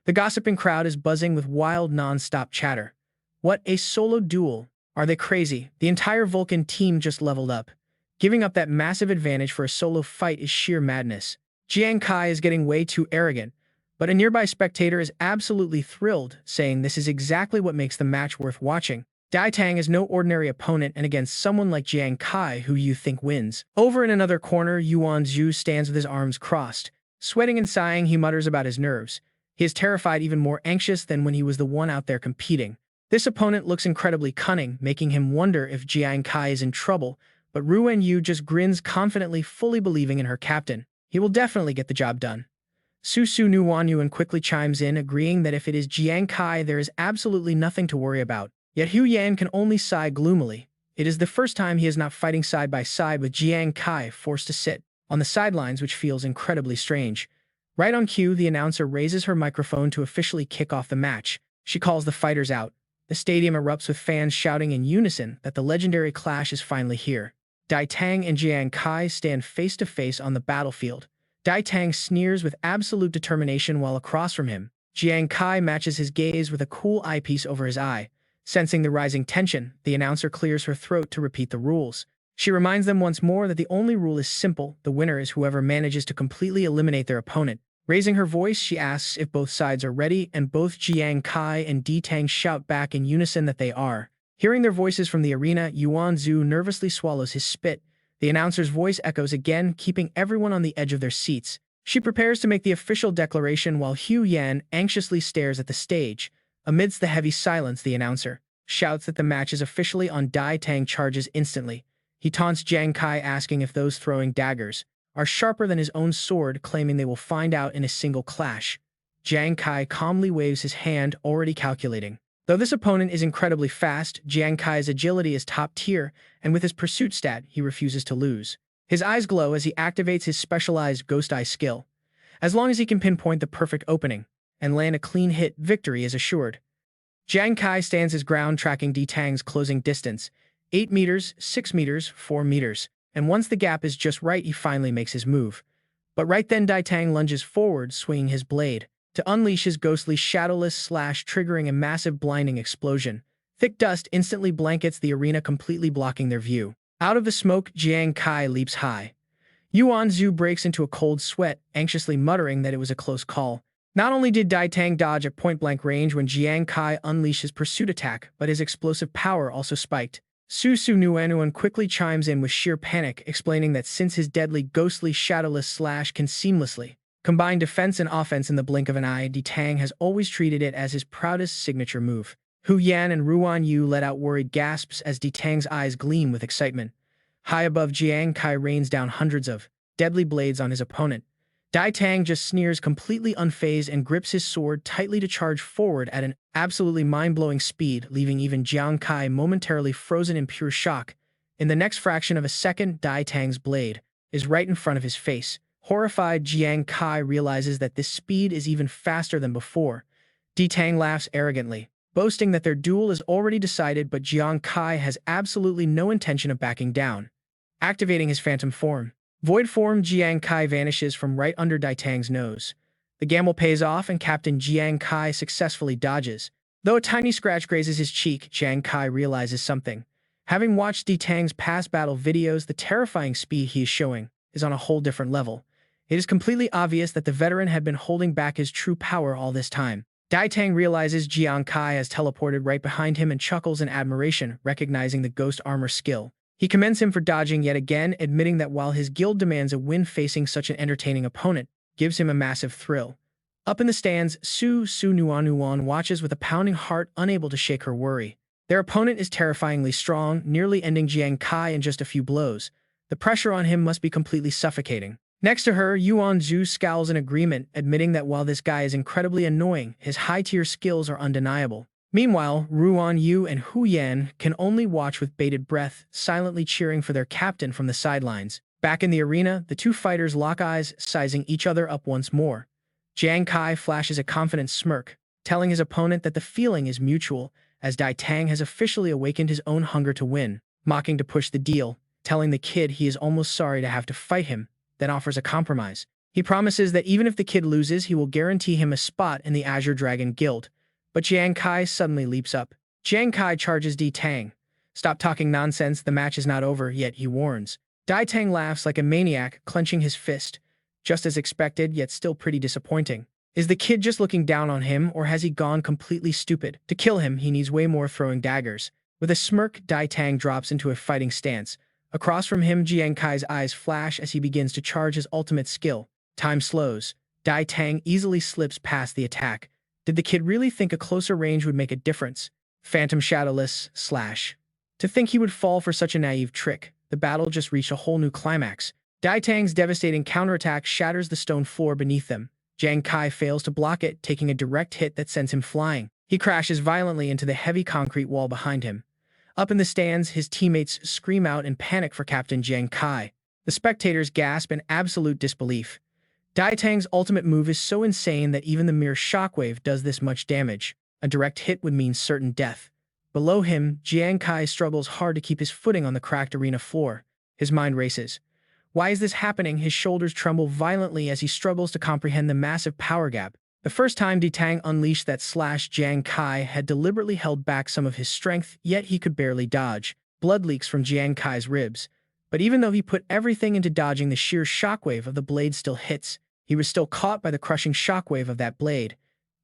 The gossiping crowd is buzzing with wild, non-stop chatter. What, a solo duel? Are they crazy? The entire Vulcan team just leveled up. Giving up that massive advantage for a solo fight is sheer madness. Jiang Kai is getting way too arrogant, but a nearby spectator is absolutely thrilled, saying this is exactly what makes the match worth watching. Dai Tang is no ordinary opponent, and against someone like Jiang Kai, who you think wins. Over in another corner, Yuan Zhu stands with his arms crossed. Sweating and sighing, he mutters about his nerves. He is terrified, even more anxious than when he was the one out there competing. This opponent looks incredibly cunning, making him wonder if Jiang Kai is in trouble, but Ruan Yu just grins confidently, fully believing in her captain. He will definitely get the job done. Su Nuanyuan quickly chimes in, agreeing that if it is Jiang Kai, there is absolutely nothing to worry about. Yet Hu Yan can only sigh gloomily. It is the first time he is not fighting side by side with Jiang Kai, forced to sit on the sidelines, which feels incredibly strange. Right on cue, the announcer raises her microphone to officially kick off the match. She calls the fighters out. The stadium erupts with fans shouting in unison that the legendary clash is finally here. Dai Tang and Jiang Kai stand face to face on the battlefield. Dai Tang sneers with absolute determination while across from him. Jiang Kai matches his gaze with a cool eyepiece over his eye. Sensing the rising tension, the announcer clears her throat to repeat the rules. She reminds them once more that the only rule is simple: the winner is whoever manages to completely eliminate their opponent. Raising her voice, she asks if both sides are ready, and both Jiang Kai and Di Tang shout back in unison that they are. Hearing their voices from the arena, Yuan Zhu nervously swallows his spit. The announcer's voice echoes again, keeping everyone on the edge of their seats. She prepares to make the official declaration while Hu Yan anxiously stares at the stage. Amidst the heavy silence, the announcer shouts that the match is officially on. Dai Tang charges instantly. He taunts Jiang Kai, asking if those throwing daggers are sharper than his own sword, claiming they will find out in a single clash. Jiang Kai calmly waves his hand, already calculating. Though this opponent is incredibly fast, Jiang Kai's agility is top tier, and with his pursuit stat, he refuses to lose. His eyes glow as he activates his specialized Ghost Eye skill. As long as he can pinpoint the perfect opening and land a clean hit, victory is assured. Jiang Kai stands his ground, tracking Di Tang's closing distance: 8 meters, 6 meters, 4 meters, and once the gap is just right, he finally makes his move. But right then, Dai Tang lunges forward, swinging his blade to unleash his ghostly shadowless slash, triggering a massive blinding explosion. Thick dust instantly blankets the arena, completely blocking their view. Out of the smoke, Jiang Kai leaps high. Yuan Zhu breaks into a cold sweat, anxiously muttering that it was a close call. Not only did Dai Tang dodge at point-blank range when Jiang Kai unleashed his pursuit attack, but his explosive power also spiked. Su Nuanuan quickly chimes in with sheer panic, explaining that since his deadly ghostly shadowless slash can seamlessly combine defense and offense in the blink of an eye, Di Tang has always treated it as his proudest signature move. Hu Yan and Ruan Yu let out worried gasps as Di Tang's eyes gleam with excitement. High above, Jiang Kai rains down hundreds of deadly blades on his opponent. Dai Tang just sneers, completely unfazed, and grips his sword tightly to charge forward at an absolutely mind-blowing speed, leaving even Jiang Kai momentarily frozen in pure shock. In the next fraction of a second, Dai Tang's blade is right in front of his face. Horrified, Jiang Kai realizes that this speed is even faster than before. Di Tang laughs arrogantly, boasting that their duel is already decided, but Jiang Kai has absolutely no intention of backing down. Activating his phantom form, Void form, Jiang Kai vanishes from right under Dai Tang's nose. The gamble pays off, and Captain Jiang Kai successfully dodges. Though a tiny scratch grazes his cheek, Jiang Kai realizes something. Having watched Di Tang's past battle videos, the terrifying speed he is showing is on a whole different level. It is completely obvious that the veteran had been holding back his true power all this time. Dai Tang realizes Jiang Kai has teleported right behind him and chuckles in admiration, recognizing the ghost armor skill. He commends him for dodging yet again, admitting that while his guild demands a win, facing such an entertaining opponent gives him a massive thrill. Up in the stands, Su Nuanuan watches with a pounding heart, unable to shake her worry. Their opponent is terrifyingly strong, nearly ending Jiang Kai in just a few blows. The pressure on him must be completely suffocating. Next to her, Yuan Zhu scowls in agreement, admitting that while this guy is incredibly annoying, his high-tier skills are undeniable. Meanwhile, Ruan Yu and Hu Yan can only watch with bated breath, silently cheering for their captain from the sidelines. Back in the arena, the two fighters lock eyes, sizing each other up once more. Jiang Kai flashes a confident smirk, telling his opponent that the feeling is mutual, as Dai Tang has officially awakened his own hunger to win, mocking to push the deal, telling the kid he is almost sorry to have to fight him, then offers a compromise. He promises that even if the kid loses, he will guarantee him a spot in the Azure Dragon Guild. But Jiang Kai suddenly leaps up. Jiang Kai charges Di Tang. "Stop talking nonsense, the match is not over yet," he warns. Dai Tang laughs like a maniac, clenching his fist. Just as expected, yet still pretty disappointing. Is the kid just looking down on him, or has he gone completely stupid? To kill him, he needs way more throwing daggers. With a smirk, Dai Tang drops into a fighting stance. Across from him, Jiang Kai's eyes flash as he begins to charge his ultimate skill. Time slows. Dai Tang easily slips past the attack. Did the kid really think a closer range would make a difference? Phantom shadowless slash. To think he would fall for such a naive trick. The battle just reached a whole new climax. Dai Tang's devastating counterattack shatters the stone floor beneath them. Jiang Kai fails to block it, taking a direct hit that sends him flying. He crashes violently into the heavy concrete wall behind him. Up in the stands, his teammates scream out in panic for Captain Jiang Kai. The spectators gasp in absolute disbelief. Dai Tang's ultimate move is so insane that even the mere shockwave does this much damage. A direct hit would mean certain death. Below him, Jiang Kai struggles hard to keep his footing on the cracked arena floor. His mind races. Why is this happening? His shoulders tremble violently as he struggles to comprehend the massive power gap. The first time Tang unleashed that slash, Jiang Kai had deliberately held back some of his strength, yet he could barely dodge. Blood leaks from Jiang Kai's ribs. But even though he put everything into dodging, the sheer shockwave of the blade still hits. He was still caught by the crushing shockwave of that blade.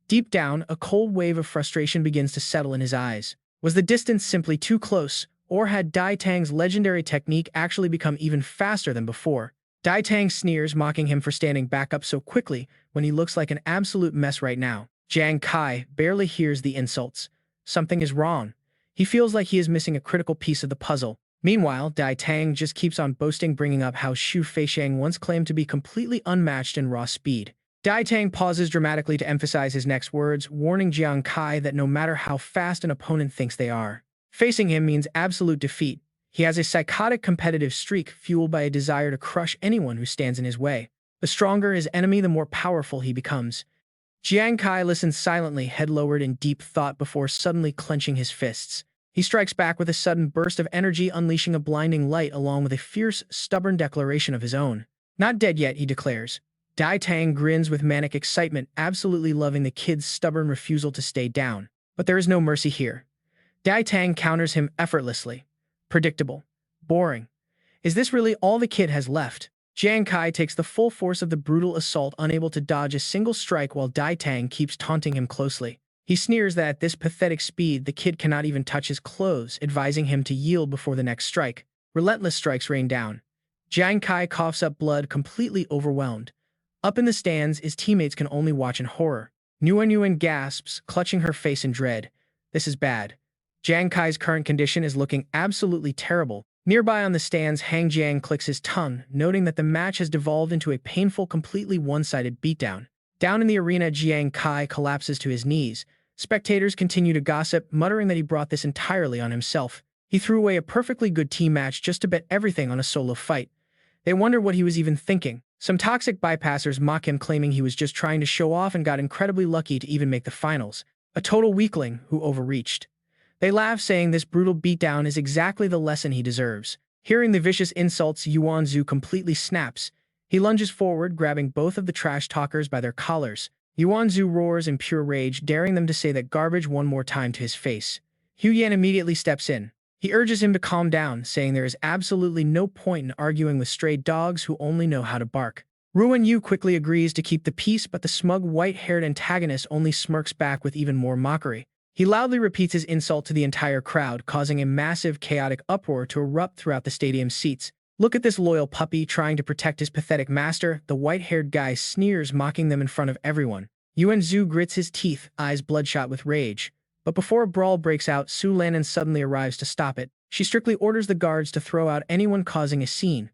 Deep down, a cold wave of frustration begins to settle in his eyes. Was the distance simply too close, or had Tang's legendary technique actually become even faster than before? Tang sneers, mocking him for standing back up so quickly when he looks like an absolute mess right now. Jiang Kai barely hears the insults. Something is wrong. He feels like he is missing a critical piece of the puzzle. Meanwhile, Tang just keeps on boasting, bringing up how Xu Feixiang once claimed to be completely unmatched in raw speed. Tang pauses dramatically to emphasize his next words, warning Jiang Kai that no matter how fast an opponent thinks they are, facing him means absolute defeat. He has a psychotic competitive streak fueled by a desire to crush anyone who stands in his way. The stronger his enemy, the more powerful he becomes. Jiang Kai listens silently, head lowered in deep thought before suddenly clenching his fists. He strikes back with a sudden burst of energy, unleashing a blinding light along with a fierce, stubborn declaration of his own. Not dead yet, he declares. Tang grins with manic excitement, absolutely loving the kid's stubborn refusal to stay down. But there is no mercy here. Tang counters him effortlessly. Predictable. Boring. Is this really all the kid has left? Jiang Kai takes the full force of the brutal assault, unable to dodge a single strike, while Tang keeps taunting him closely. He sneers that at this pathetic speed, the kid cannot even touch his clothes, advising him to yield before the next strike. Relentless strikes rain down. Jiang Kai coughs up blood, completely overwhelmed. Up in the stands, his teammates can only watch in horror. Nguyen gasps, clutching her face in dread. This is bad. Jiang Kai's current condition is looking absolutely terrible. Nearby on the stands, Hang Jiang clicks his tongue, noting that the match has devolved into a painful, completely one-sided beatdown. Down in the arena, Jiang Kai collapses to his knees. Spectators continue to gossip, muttering that he brought this entirely on himself. He threw away a perfectly good team match just to bet everything on a solo fight. They wonder what he was even thinking. Some toxic bypassers mock him, claiming he was just trying to show off and got incredibly lucky to even make the finals. A total weakling who overreached. They laugh, saying this brutal beatdown is exactly the lesson he deserves. Hearing the vicious insults, Yuanzhu completely snaps. He lunges forward, grabbing both of the trash talkers by their collars. Yuanzhu roars in pure rage, daring them to say that garbage one more time to his face. Hu Yan immediately steps in. He urges him to calm down, saying there is absolutely no point in arguing with stray dogs who only know how to bark. Ruan Yu quickly agrees to keep the peace, but the smug white-haired antagonist only smirks back with even more mockery. He loudly repeats his insult to the entire crowd, causing a massive, chaotic uproar to erupt throughout the stadium seats. Look at this loyal puppy trying to protect his pathetic master, the white-haired guy sneers, mocking them in front of everyone. Yuan Zhu grits his teeth, eyes bloodshot with rage. But before a brawl breaks out, Su Lanan suddenly arrives to stop it. She strictly orders the guards to throw out anyone causing a scene.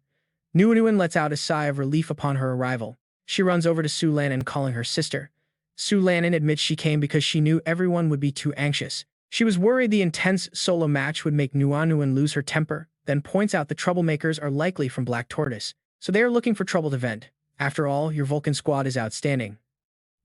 Nguyen lets out a sigh of relief upon her arrival. She runs over to Su Lanan, calling her sister. Su Lanan admits she came because she knew everyone would be too anxious. She was worried the intense solo match would make Nguyen lose her temper, then points out the troublemakers are likely from Black Tortoise, so they are looking for trouble to vent. After all, your Vulcan squad is outstanding.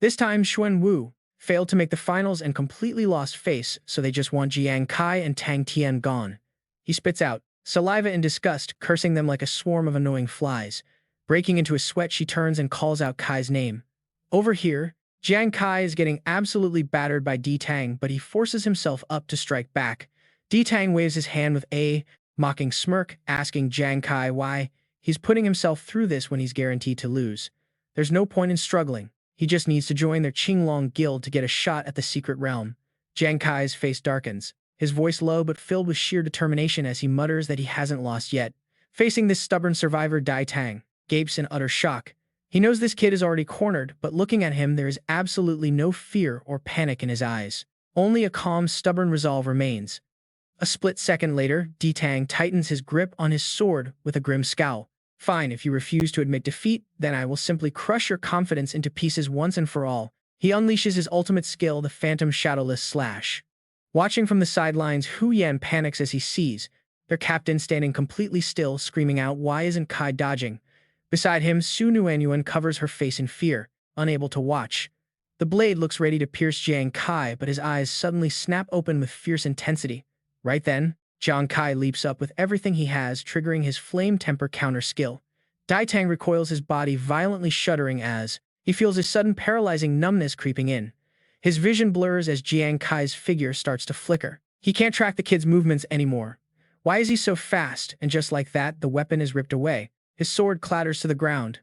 This time, Xuan Wu failed to make the finals and completely lost face, so they just want Jiang Kai and Tang Tian gone. He spits out saliva in disgust, cursing them like a swarm of annoying flies. Breaking into a sweat, she turns and calls out Kai's name. Over here, Jiang Kai is getting absolutely battered by Tang, but he forces himself up to strike back. Tang waves his hand with a mocking smirk, asking Jiang Kai why he's putting himself through this when he's guaranteed to lose. There's no point in struggling. He just needs to join their Qinglong guild to get a shot at the secret realm. Jiang Kai's face darkens, his voice low but filled with sheer determination as he mutters that he hasn't lost yet. Facing this stubborn survivor, Tang gapes in utter shock. He knows this kid is already cornered, but looking at him, there is absolutely no fear or panic in his eyes. Only a calm, stubborn resolve remains. A split second later, Tang tightens his grip on his sword with a grim scowl. Fine, if you refuse to admit defeat, then I will simply crush your confidence into pieces once and for all. He unleashes his ultimate skill, the Phantom Shadowless Slash. Watching from the sidelines, Hu Yan panics as he sees their captain standing completely still, screaming out, "Why isn't Kai dodging?" Beside him, Su Nuanyuan covers her face in fear, unable to watch. The blade looks ready to pierce Jiang Kai, but his eyes suddenly snap open with fierce intensity. Right then, Jiang Kai leaps up with everything he has, triggering his flame temper counter skill. Dai Tang recoils, his body violently shuddering as he feels a sudden paralyzing numbness creeping in. His vision blurs as Jiang Kai's figure starts to flicker. He can't track the kid's movements anymore. Why is he so fast? And just like that, the weapon is ripped away. His sword clatters to the ground.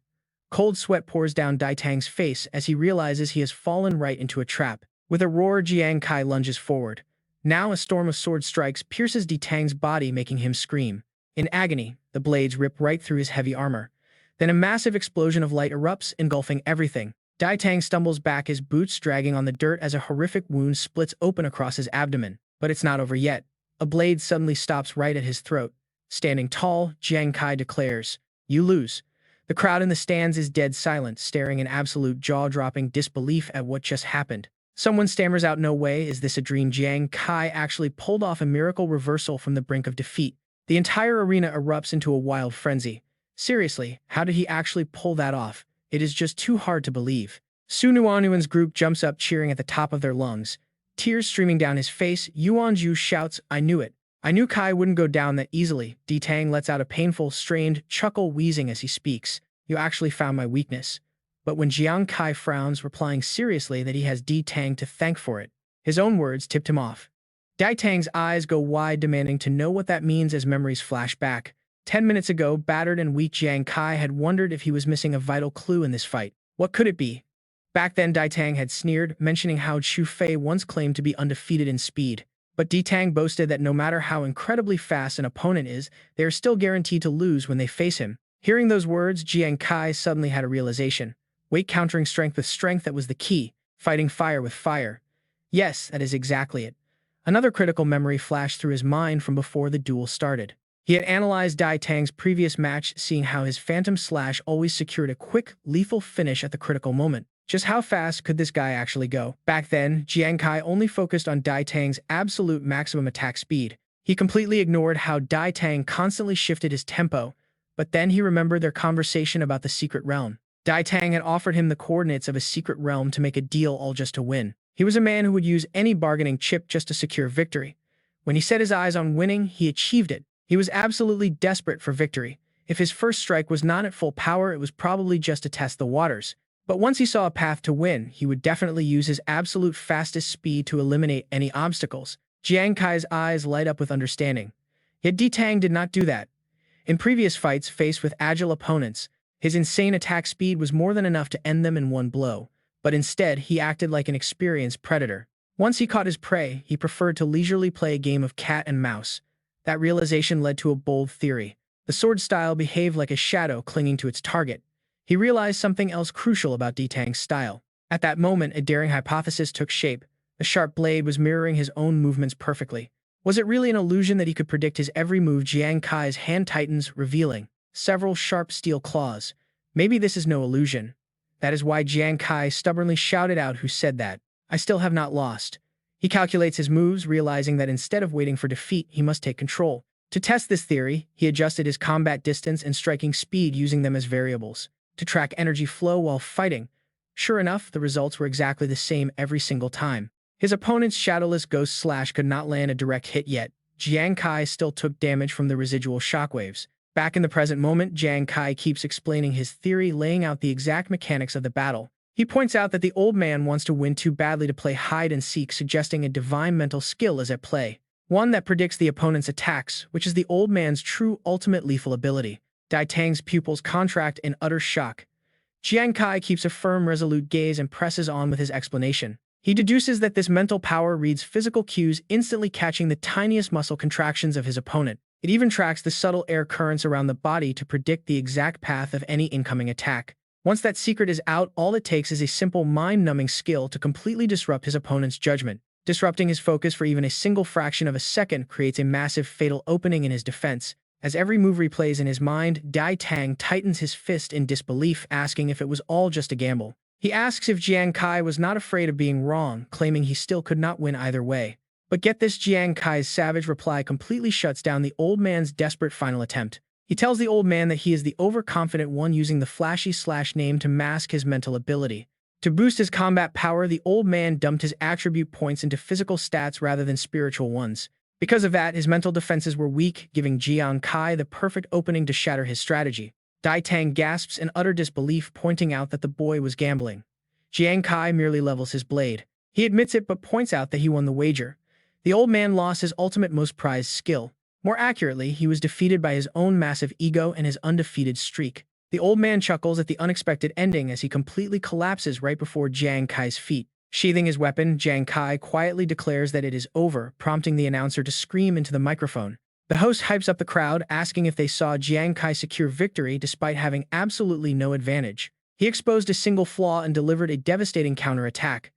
Cold sweat pours down Dai Tang's face as he realizes he has fallen right into a trap. With a roar, Jiang Kai lunges forward. Now a storm of sword strikes pierces Dai Tang's body, making him scream. In agony, the blades rip right through his heavy armor. Then a massive explosion of light erupts, engulfing everything. Dai Tang stumbles back, his boots dragging on the dirt as a horrific wound splits open across his abdomen. But it's not over yet. A blade suddenly stops right at his throat. Standing tall, Jiang Kai declares, "You lose." The crowd in the stands is dead silent, staring in absolute jaw-dropping disbelief at what just happened. Someone stammers out, "No way, is this a dream?" Jiang Kai actually pulled off a miracle reversal from the brink of defeat. The entire arena erupts into a wild frenzy. Seriously, how did he actually pull that off? It is just too hard to believe. Su Nuanuan's group jumps up, cheering at the top of their lungs. Tears streaming down his face, Yuanju shouts, "I knew it. I knew Kai wouldn't go down that easily." Dai Tang lets out a painful, strained chuckle, wheezing as he speaks. "You actually found my weakness." But when Jiang Kai frowns, replying seriously that he has Dai Tang to thank for it, his own words tipped him off. Dai Tang's eyes go wide, demanding to know what that means as memories flash back. 10 minutes ago, battered and weak Jiang Kai had wondered if he was missing a vital clue in this fight. What could it be? Back then, Dai Tang had sneered, mentioning how Chu Fei once claimed to be undefeated in speed. But Dai Tang boasted that no matter how incredibly fast an opponent is, they are still guaranteed to lose when they face him. Hearing those words, Jiang Kai suddenly had a realization. Weight countering strength with strength, that was the key. Fighting fire with fire. Yes, that is exactly it. Another critical memory flashed through his mind from before the duel started. He had analyzed Dai Tang's previous match, seeing how his Phantom Slash always secured a quick, lethal finish at the critical moment. Just how fast could this guy actually go? Back then, Jiang Kai only focused on Dai Tang's absolute maximum attack speed. He completely ignored how Dai Tang constantly shifted his tempo, but then he remembered their conversation about the secret realm. Dai Tang had offered him the coordinates of a secret realm to make a deal, all just to win. He was a man who would use any bargaining chip just to secure victory. When he set his eyes on winning, he achieved it. He was absolutely desperate for victory. If his first strike was not at full power, it was probably just to test the waters. But once he saw a path to win, he would definitely use his absolute fastest speed to eliminate any obstacles. Jiang Kai's eyes light up with understanding. Yet Dai Tang did not do that. In previous fights faced with agile opponents, his insane attack speed was more than enough to end them in one blow. But instead, he acted like an experienced predator. Once he caught his prey, he preferred to leisurely play a game of cat and mouse. That realization led to a bold theory. The sword style behaved like a shadow clinging to its target. He realized something else crucial about Dai Tang's style. At that moment, a daring hypothesis took shape. The sharp blade was mirroring his own movements perfectly. Was it really an illusion that he could predict his every move? Jiang Kai's hand tightens, revealing several sharp steel claws. Maybe this is no illusion. That is why Jiang Kai stubbornly shouted out, "Who said that? I still have not lost." He calculates his moves, realizing that instead of waiting for defeat, he must take control. To test this theory, he adjusted his combat distance and striking speed, using them as variables to track energy flow while fighting. Sure enough, the results were exactly the same every single time. His opponent's shadowless ghost slash could not land a direct hit, yet Jiang Kai still took damage from the residual shockwaves. Back in the present moment, Jiang Kai keeps explaining his theory, laying out the exact mechanics of the battle. He points out that the old man wants to win too badly to play hide and seek, suggesting a divine mental skill is at play. One that predicts the opponent's attacks, which is the old man's true ultimate lethal ability. Dai Tang's pupils contract in utter shock. Jiang Kai keeps a firm, resolute gaze and presses on with his explanation. He deduces that this mental power reads physical cues, instantly catching the tiniest muscle contractions of his opponent. It even tracks the subtle air currents around the body to predict the exact path of any incoming attack. Once that secret is out, all it takes is a simple mind-numbing skill to completely disrupt his opponent's judgment. Disrupting his focus for even a single fraction of a second creates a massive fatal opening in his defense. As every move replays in his mind, Dai Tang tightens his fist in disbelief, asking if it was all just a gamble. He asks if Jiang Kai was not afraid of being wrong, claiming he still could not win either way. But get this, Jiang Kai's savage reply completely shuts down the old man's desperate final attempt. He tells the old man that he is the overconfident one, using the flashy slash name to mask his mental ability. To boost his combat power, the old man dumped his attribute points into physical stats rather than spiritual ones. Because of that, his mental defenses were weak, giving Jiang Kai the perfect opening to shatter his strategy. Dai Tang gasps in utter disbelief, pointing out that the boy was gambling. Jiang Kai merely levels his blade. He admits it but points out that he won the wager. The old man lost his ultimate most prized skill. More accurately, he was defeated by his own massive ego and his undefeated streak. The old man chuckles at the unexpected ending as he completely collapses right before Jiang Kai's feet. Sheathing his weapon, Jiang Kai quietly declares that it is over, prompting the announcer to scream into the microphone. The host hypes up the crowd, asking if they saw Jiang Kai secure victory despite having absolutely no advantage. He exposed a single flaw and delivered a devastating counterattack.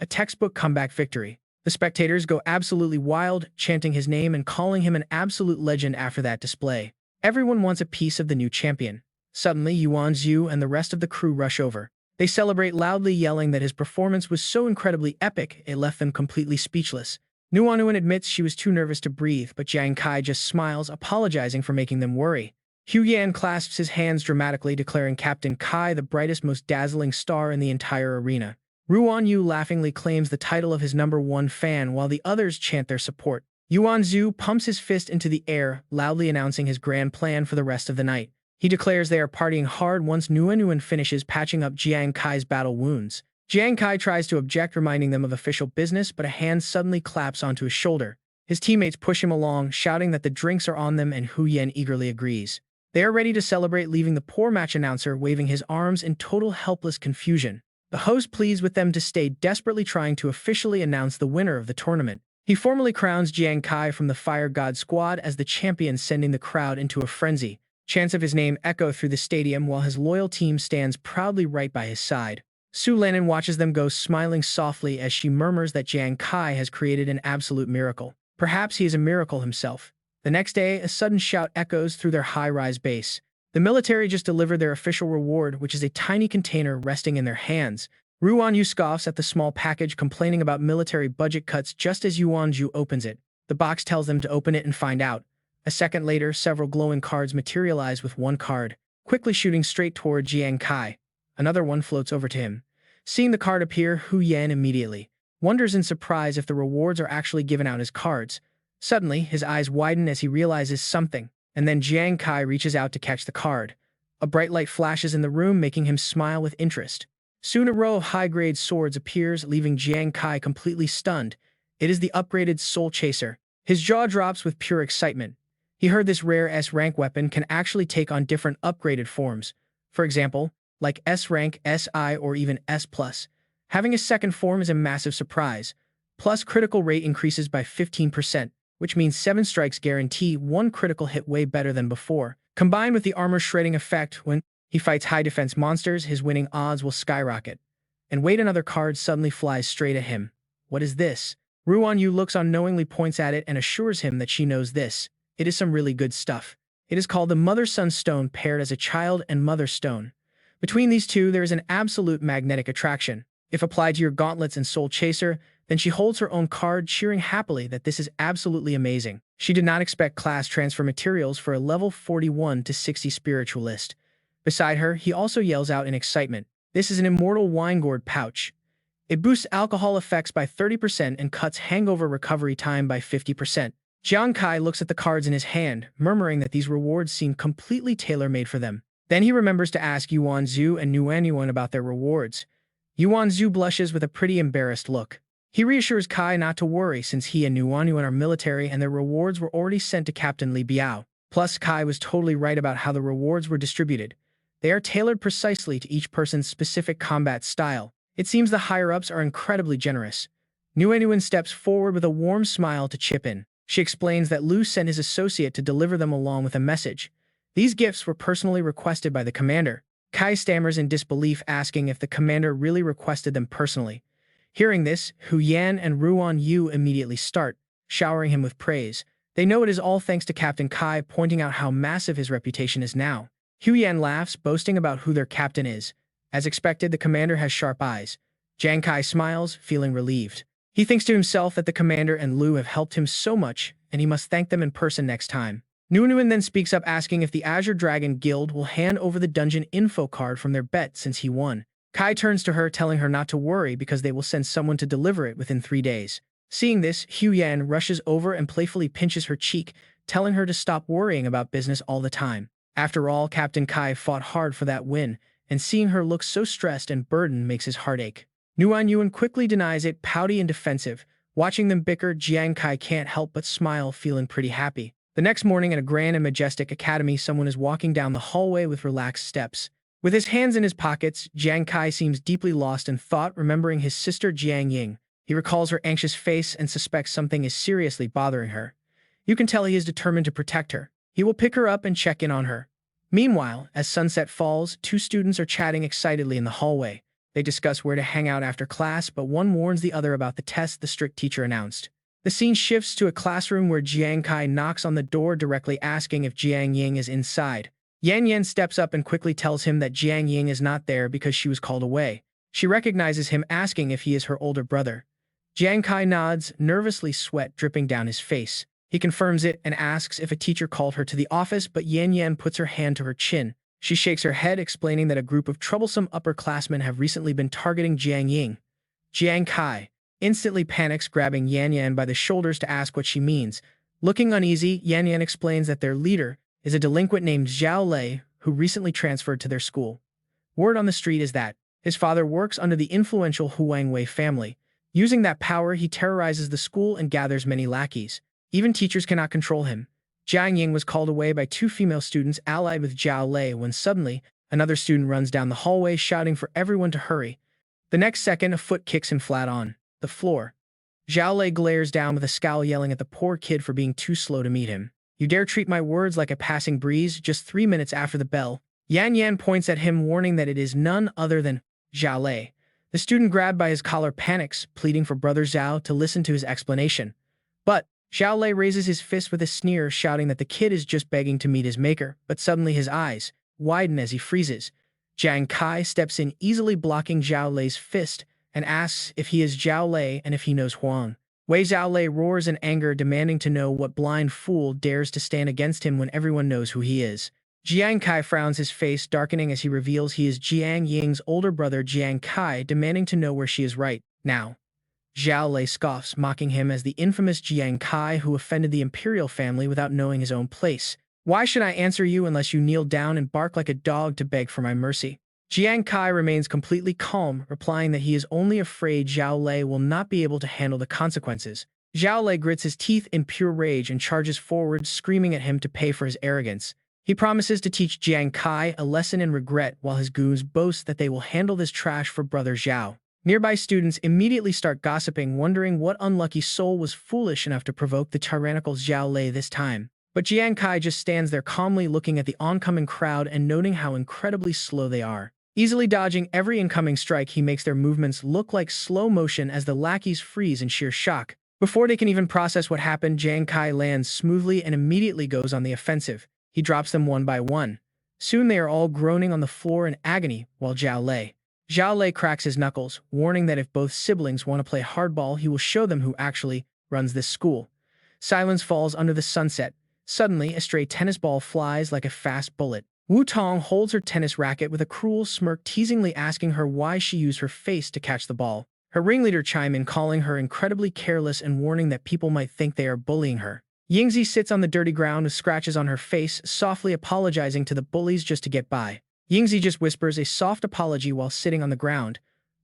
A textbook comeback victory. The spectators go absolutely wild, chanting his name and calling him an absolute legend after that display. Everyone wants a piece of the new champion. Suddenly, Yuan Zhu and the rest of the crew rush over. They celebrate loudly, yelling that his performance was so incredibly epic it left them completely speechless. Nuan admits she was too nervous to breathe, but Jiang Kai just smiles, apologizing for making them worry. Hu Yan clasps his hands dramatically, declaring Captain Kai the brightest, most dazzling star in the entire arena. Ruan Yu laughingly claims the title of his #1 fan while the others chant their support. Yuan Zhu pumps his fist into the air, loudly announcing his grand plan for the rest of the night. He declares they are partying hard once Nuan finishes patching up Jiang Kai's battle wounds. Jiang Kai tries to object, reminding them of official business, but a hand suddenly claps onto his shoulder. His teammates push him along, shouting that the drinks are on them, and Hu Yan eagerly agrees. They are ready to celebrate, leaving the poor match announcer waving his arms in total helpless confusion. The host pleads with them to stay, desperately trying to officially announce the winner of the tournament. He formally crowns Jiang Kai from the Fire God squad as the champion, sending the crowd into a frenzy. Chants of his name echo through the stadium while his loyal team stands proudly right by his side. Su Lenin watches them go, smiling softly as she murmurs that Jiang Kai has created an absolute miracle. Perhaps he is a miracle himself. The next day, a sudden shout echoes through their high-rise base. The military just delivered their official reward, which is a tiny container resting in their hands. Ruan Yu scoffs at the small package, complaining about military budget cuts just as Yuan Zhu opens it. The box tells them to open it and find out. A second later, several glowing cards materialize, with one card quickly shooting straight toward Jiang Kai. Another one floats over to him. Seeing the card appear, Hu Yan immediately wonders in surprise if the rewards are actually given out as cards. Suddenly, his eyes widen as he realizes something, and then Jiang Kai reaches out to catch the card. A bright light flashes in the room, making him smile with interest. Soon a row of high-grade swords appears, leaving Jiang Kai completely stunned. It is the upgraded Soul Chaser. His jaw drops with pure excitement. He heard this rare S-rank weapon can actually take on different upgraded forms. For example, like S-rank, SI, or even S+. Having a second form is a massive surprise. Plus, critical rate increases by 15%, which means 7 strikes guarantee 1 critical hit, way better than before. Combined with the armor shredding effect, when he fights high-defense monsters, his winning odds will skyrocket. And wait, another card suddenly flies straight at him. What is this? Ruan Yu looks unknowingly, points at it, and assures him that she knows this. It is some really good stuff. It is called the Mother-Son Stone, paired as a child and mother stone. Between these two, there is an absolute magnetic attraction. If applied to your gauntlets and Soul Chaser, then she holds her own card, cheering happily that this is absolutely amazing. She did not expect class transfer materials for a level 41 to 60 spiritualist. Beside her, he also yells out in excitement. This is an immortal wine gourd pouch. It boosts alcohol effects by 30% and cuts hangover recovery time by 50%. Jiang Kai looks at the cards in his hand, murmuring that these rewards seem completely tailor-made for them. Then he remembers to ask Yuan Zhu and Nuan about their rewards. Yuan Zhu blushes with a pretty embarrassed look. He reassures Kai not to worry, since he and Nuan are military and their rewards were already sent to Captain Li Biao. Plus, Kai was totally right about how the rewards were distributed. They are tailored precisely to each person's specific combat style. It seems the higher-ups are incredibly generous. Nuan steps forward with a warm smile to chip in. She explains that Lu sent his associate to deliver them along with a message. These gifts were personally requested by the commander. Kai stammers in disbelief, asking if the commander really requested them personally. Hearing this, Hu Yan and Ruan Yu immediately start showering him with praise. They know it is all thanks to Captain Kai, pointing out how massive his reputation is now. Hu Yan laughs, boasting about who their captain is. As expected, the commander has sharp eyes. Jiang Kai smiles, feeling relieved. He thinks to himself that the commander and Lu have helped him so much, and he must thank them in person next time. Nuan then speaks up, asking if the Azure Dragon Guild will hand over the dungeon info card from their bet since he won. Kai turns to her, telling her not to worry because they will send someone to deliver it within 3 days. Seeing this, Hu Yan rushes over and playfully pinches her cheek, telling her to stop worrying about business all the time. After all, Captain Kai fought hard for that win, and seeing her look so stressed and burdened makes his heart ache. Nuan Yuan quickly denies it, pouty and defensive. Watching them bicker, Jiang Kai can't help but smile, feeling pretty happy. The next morning at a grand and majestic academy, someone is walking down the hallway with relaxed steps. With his hands in his pockets, Jiang Kai seems deeply lost in thought, remembering his sister Jiang Ying. He recalls her anxious face and suspects something is seriously bothering her. You can tell he is determined to protect her. He will pick her up and check in on her. Meanwhile, as sunset falls, two students are chatting excitedly in the hallway. They discuss where to hang out after class, but one warns the other about the test the strict teacher announced. The scene shifts to a classroom where Jiang Kai knocks on the door, directly asking if Jiang Ying is inside. Yan Yan steps up and quickly tells him that Jiang Ying is not there because she was called away. She recognizes him, asking if he is her older brother. Jiang Kai nods, nervously, sweat dripping down his face. He confirms it and asks if a teacher called her to the office, but Yan Yan puts her hand to her chin. She shakes her head, explaining that a group of troublesome upperclassmen have recently been targeting Jiang Ying. Jiang Kai instantly panics, grabbing Yan Yan by the shoulders to ask what she means. Looking uneasy, Yan Yan explains that their leader is a delinquent named Zhao Lei, who recently transferred to their school. Word on the street is that his father works under the influential Huang Wei family. Using that power, he terrorizes the school and gathers many lackeys. Even teachers cannot control him. Jiang Ying was called away by two female students allied with Zhao Lei when suddenly another student runs down the hallway shouting for everyone to hurry. The next second, a foot kicks him flat on the floor. Zhao Lei glares down with a scowl, yelling at the poor kid for being too slow to meet him. You dare treat my words like a passing breeze? Just 3 minutes after the bell, Yan Yan points at him, warning that it is none other than Zhao Lei. The student, grabbed by his collar, panics, pleading for Brother Zhao to listen to his explanation. But Zhao Lei raises his fist with a sneer, shouting that the kid is just begging to meet his maker, but suddenly his eyes widen as he freezes. Jiang Kai steps in, easily blocking Zhao Lei's fist, and asks if he is Zhao Lei and if he knows Huang Wei. Zhao Lei roars in anger, demanding to know what blind fool dares to stand against him when everyone knows who he is. Jiang Kai frowns, his face darkening as he reveals he is Jiang Ying's older brother Jiang Kai, demanding to know where she is right now. Zhao Lei scoffs, mocking him as the infamous Jiang Kai who offended the imperial family without knowing his own place. Why should I answer you unless you kneel down and bark like a dog to beg for my mercy? Jiang Kai remains completely calm, replying that he is only afraid Zhao Lei will not be able to handle the consequences. Zhao Lei grits his teeth in pure rage and charges forward, screaming at him to pay for his arrogance. He promises to teach Jiang Kai a lesson in regret, while his goons boast that they will handle this trash for Brother Zhao. Nearby students immediately start gossiping, wondering what unlucky soul was foolish enough to provoke the tyrannical Zhao Lei this time. But Jiang Kai just stands there calmly, looking at the oncoming crowd and noting how incredibly slow they are. Easily dodging every incoming strike, he makes their movements look like slow motion as the lackeys freeze in sheer shock. Before they can even process what happened, Jiang Kai lands smoothly and immediately goes on the offensive. He drops them one by one. Soon they are all groaning on the floor in agony, while Zhao Lei cracks his knuckles, warning that if both siblings want to play hardball, he will show them who actually runs this school. Silence falls under the sunset. Suddenly, a stray tennis ball flies like a fast bullet. Wu Tong holds her tennis racket with a cruel smirk, teasingly asking her why she used her face to catch the ball. Her ringleader chimes in, calling her incredibly careless and warning that people might think they are bullying her. Yingzi sits on the dirty ground with scratches on her face, softly apologizing to the bullies just to get by. Yingzi just whispers a soft apology while sitting on the ground.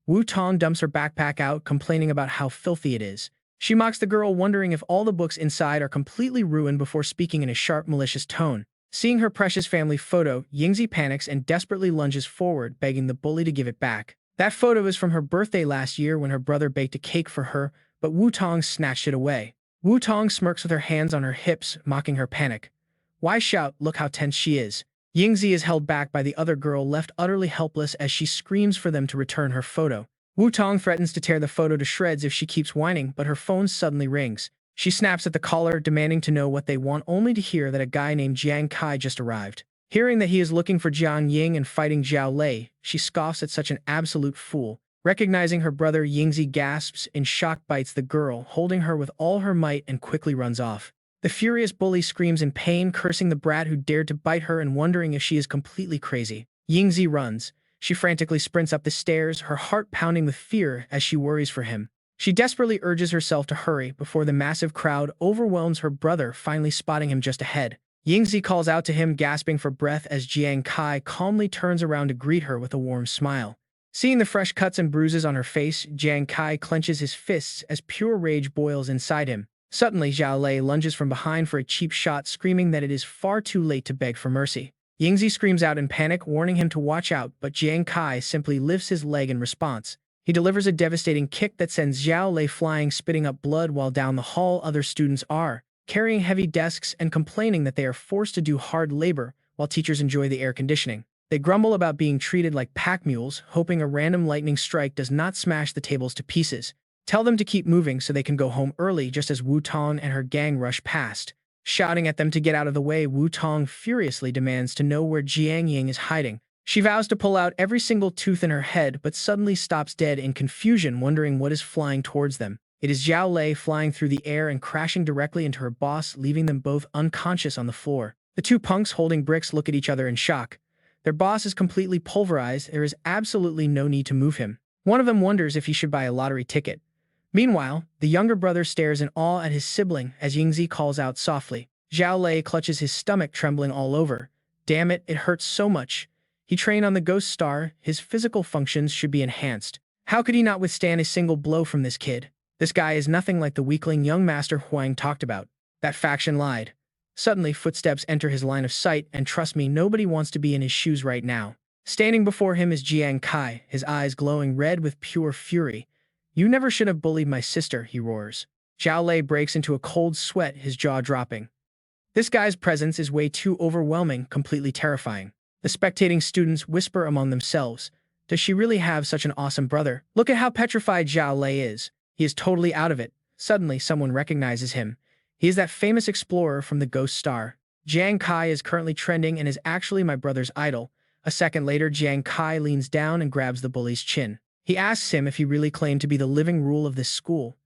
Wu Tong dumps her backpack out, complaining about how filthy it is. She mocks the girl, wondering if all the books inside are completely ruined, before speaking in a sharp, malicious tone. Seeing her precious family photo, Yingzi panics and desperately lunges forward, begging the bully to give it back. That photo is from her birthday last year when her brother baked a cake for her, but Wu Tong snatched it away. Wu Tong smirks with her hands on her hips, mocking her panic. Why shout? Look how tense she is. Yingzi is held back by the other girl, left utterly helpless as she screams for them to return her photo. Wu Tong threatens to tear the photo to shreds if she keeps whining, but her phone suddenly rings. She snaps at the caller, demanding to know what they want, only to hear that a guy named Jiang Kai just arrived. Hearing that he is looking for Jiang Ying and fighting Zhao Lei, she scoffs at such an absolute fool. Recognizing her brother, Yingzi gasps in shock, bites the girl, holding her with all her might, and quickly runs off. The furious bully screams in pain, cursing the brat who dared to bite her and wondering if she is completely crazy. Yingzi runs. She frantically sprints up the stairs, her heart pounding with fear as she worries for him. She desperately urges herself to hurry before the massive crowd overwhelms her brother, finally spotting him just ahead. Yingzi calls out to him, gasping for breath as Jiang Kai calmly turns around to greet her with a warm smile. Seeing the fresh cuts and bruises on her face, Jiang Kai clenches his fists as pure rage boils inside him. Suddenly, Zhao Lei lunges from behind for a cheap shot, screaming that it is far too late to beg for mercy. Yingzi screams out in panic, warning him to watch out, but Jiang Kai simply lifts his leg in response. He delivers a devastating kick that sends Zhao Lei flying, spitting up blood, while down the hall other students are carrying heavy desks and complaining that they are forced to do hard labor while teachers enjoy the air conditioning. They grumble about being treated like pack mules, hoping a random lightning strike does not smash the tables to pieces. Tell them to keep moving so they can go home early, just as Wu Tong and her gang rush past. Shouting at them to get out of the way, Wu Tong furiously demands to know where Jiang Ying is hiding. She vows to pull out every single tooth in her head, but suddenly stops dead in confusion, wondering what is flying towards them. It is Zhao Lei flying through the air and crashing directly into her boss, leaving them both unconscious on the floor. The two punks holding bricks look at each other in shock. Their boss is completely pulverized. There is absolutely no need to move him. One of them wonders if he should buy a lottery ticket. Meanwhile, the younger brother stares in awe at his sibling as Yingzi calls out softly. Zhao Lei clutches his stomach, trembling all over. Damn it, it hurts so much. He trained on the Ghost Star. His physical functions should be enhanced. How could he not withstand a single blow from this kid? This guy is nothing like the weakling young Master Huang talked about. That faction lied. Suddenly, footsteps enter his line of sight, and trust me, nobody wants to be in his shoes right now. Standing before him is Jiang Kai, his eyes glowing red with pure fury. You never should have bullied my sister, he roars. Zhao Lei breaks into a cold sweat, his jaw dropping. This guy's presence is way too overwhelming, completely terrifying. The spectating students whisper among themselves, does she really have such an awesome brother? Look at how petrified Zhao Lei is. He is totally out of it. Suddenly, someone recognizes him. He is that famous explorer from the Ghost Star. Jiang Kai is currently trending and is actually my brother's idol. A second later, Jiang Kai leans down and grabs the bully's chin. He asks him if he really claimed to be the living rule of this school.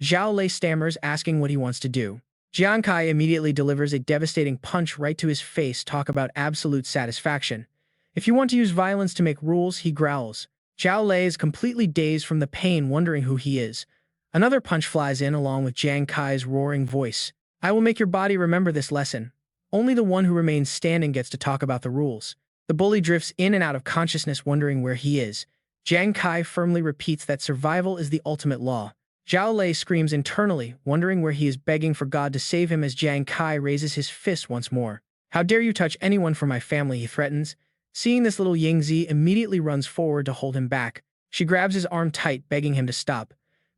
Zhao Lei stammers, asking what he wants to do. Jiang Kai immediately delivers a devastating punch right to his face. Talk about absolute satisfaction. If you want to use violence to make rules, he growls. Zhao Lei is completely dazed from the pain, wondering who he is. Another punch flies in along with Jiang Kai's roaring voice. I will make your body remember this lesson. Only the one who remains standing gets to talk about the rules. The bully drifts in and out of consciousness, wondering where he is. Jiang Kai firmly repeats that survival is the ultimate law. Zhao Lei screams internally, wondering where he is, begging for God to save him as Jiang Kai raises his fist once more. How dare you touch anyone from my family, he threatens. Seeing this, little Yingzi immediately runs forward to hold him back. She grabs his arm tight, begging him to stop.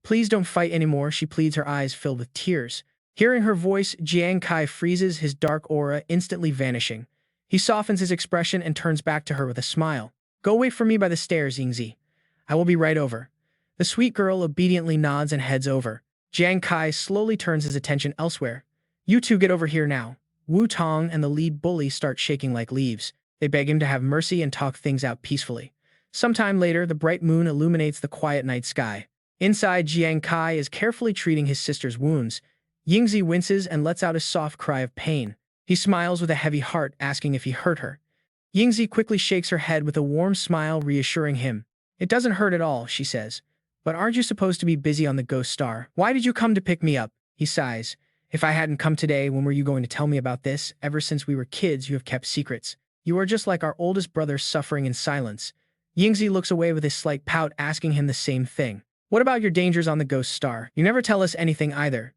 Please don't fight anymore, she pleads, her eyes filled with tears. Hearing her voice, Jiang Kai freezes, his dark aura instantly vanishing. He softens his expression and turns back to her with a smile. Go wait for me by the stairs, Yingzi. I will be right over. The sweet girl obediently nods and heads over. Jiang Kai slowly turns his attention elsewhere. You two get over here now. Wu Tong and the lead bully start shaking like leaves. They beg him to have mercy and talk things out peacefully. Sometime later, the bright moon illuminates the quiet night sky. Inside, Jiang Kai is carefully treating his sister's wounds. Yingzi winces and lets out a soft cry of pain. He smiles with a heavy heart, asking if he hurt her. Yingzi quickly shakes her head with a warm smile, reassuring him. It doesn't hurt at all, she says. But aren't you supposed to be busy on the Ghost Star? Why did you come to pick me up? He sighs. If I hadn't come today, when were you going to tell me about this? Ever since we were kids, you have kept secrets. You are just like our oldest brother, suffering in silence. Yingzi looks away with a slight pout, asking him the same thing. What about your dangers on the Ghost Star? You never tell us anything either.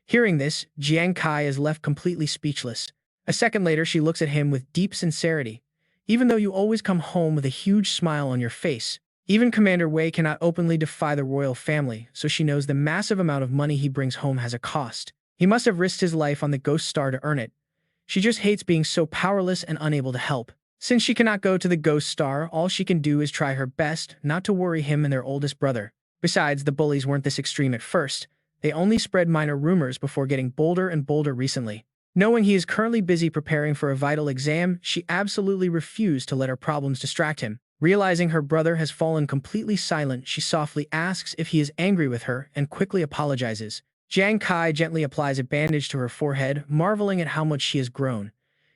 Hearing this, Jiang Kai is left completely speechless. A second later, she looks at him with deep sincerity. Even though you always come home with a huge smile on your face, even Commander Wei cannot openly defy the royal family, so she knows the massive amount of money he brings home has a cost. He must have risked his life on the Ghost Star to earn it. She just hates being so powerless and unable to help. Since she cannot go to the Ghost Star, all she can do is try her best not to worry him and their oldest brother. Besides, the bullies weren't this extreme at first. They only spread minor rumors before getting bolder and bolder recently. Knowing he is currently busy preparing for a vital exam, she absolutely refused to let her problems distract him. Realizing her brother has fallen completely silent, she softly asks if he is angry with her and quickly apologizes. Jiang Kai gently applies a bandage to her forehead, marveling at how much she has grown.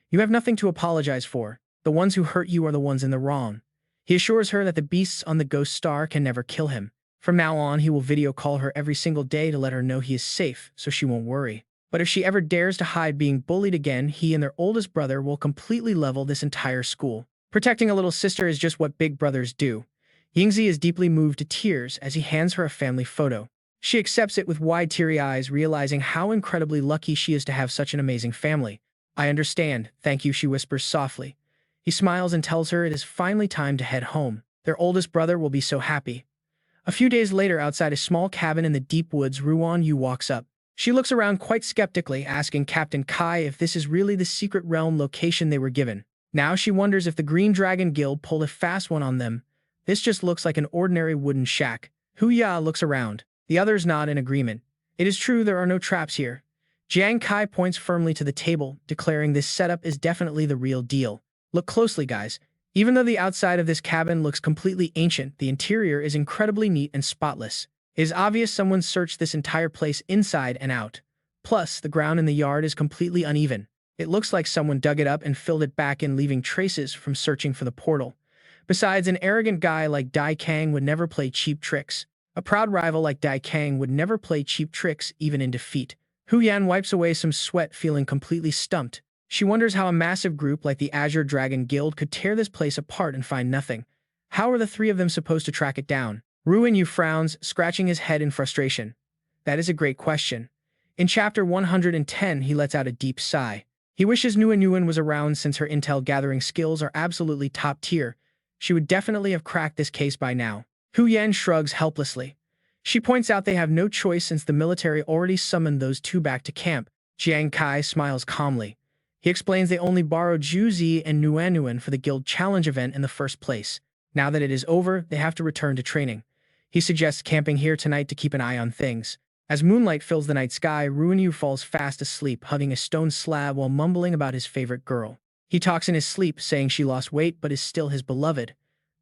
You have nothing to apologize for. The ones who hurt you are the ones in the wrong. He assures her that the beasts on the Ghost Star can never kill him. From now on, he will video call her every single day to let her know he is safe, so she won't worry. But if she ever dares to hide being bullied again, he and their oldest brother will completely level this entire school. Protecting a little sister is just what big brothers do. Yingzi is deeply moved to tears as he hands her a family photo. She accepts it with wide, teary eyes, realizing how incredibly lucky she is to have such an amazing family. I understand, thank you, she whispers softly. He smiles and tells her it is finally time to head home. Their oldest brother will be so happy. A few days later, outside a small cabin in the deep woods, Ruan Yu walks up. She looks around quite skeptically, asking Captain Kai if this is really the secret realm location they were given. Now she wonders if the Green Dragon Guild pulled a fast one on them. This just looks like an ordinary wooden shack. Hu Ya looks around. The others nod in agreement. It is true, there are no traps here. Jiang Kai points firmly to the table, declaring this setup is definitely the real deal. Look closely, guys. Even though the outside of this cabin looks completely ancient, the interior is incredibly neat and spotless. It is obvious someone searched this entire place inside and out. Plus, the ground in the yard is completely uneven. It looks like someone dug it up and filled it back in, leaving traces from searching for the portal. Besides, an arrogant guy like Dai Kang would never play cheap tricks. A proud rival like Dai Kang would never play cheap tricks, even in defeat. Hu Yan wipes away some sweat, feeling completely stumped. She wonders how a massive group like the Azure Dragon Guild could tear this place apart and find nothing. How are the three of them supposed to track it down? Ruan Yu frowns, scratching his head in frustration. That is a great question. In chapter 110, he lets out a deep sigh. He wishes Nguyen was around, since her intel gathering skills are absolutely top tier. She would definitely have cracked this case by now. Hu Yan shrugs helplessly. She points out they have no choice since the military already summoned those two back to camp. Jiang Kai smiles calmly. He explains they only borrowed Zhu Zi and Nguyen for the guild challenge event in the first place. Now that it is over, they have to return to training. He suggests camping here tonight to keep an eye on things. As moonlight fills the night sky, Ruan Yu falls fast asleep, hugging a stone slab while mumbling about his favorite girl. He talks in his sleep, saying she lost weight but is still his beloved.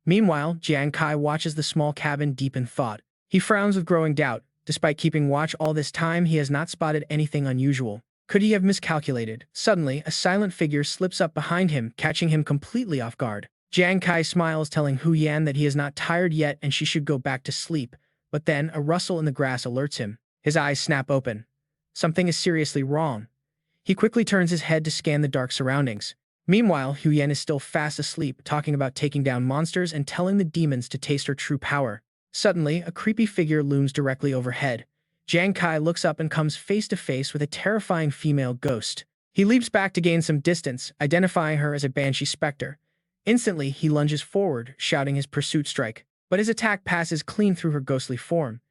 Meanwhile, Jiang Kai watches the small cabin deep in thought. He frowns with growing doubt. Despite keeping watch all this time, he has not spotted anything unusual. Could he have miscalculated? Suddenly, a silent figure slips up behind him, catching him completely off guard. Jiang Kai smiles, telling Hu Yan that he is not tired yet and she should go back to sleep. But then, a rustle in the grass alerts him. His eyes snap open. Something is seriously wrong. He quickly turns his head to scan the dark surroundings. Meanwhile, Hu Yan is still fast asleep, talking about taking down monsters and telling the demons to taste her true power. Suddenly, a creepy figure looms directly overhead. Jiang Kai looks up and comes face to face with a terrifying female ghost. He leaps back to gain some distance, identifying her as a banshee specter. Instantly, he lunges forward, shouting his pursuit strike. But his attack passes clean through her ghostly form.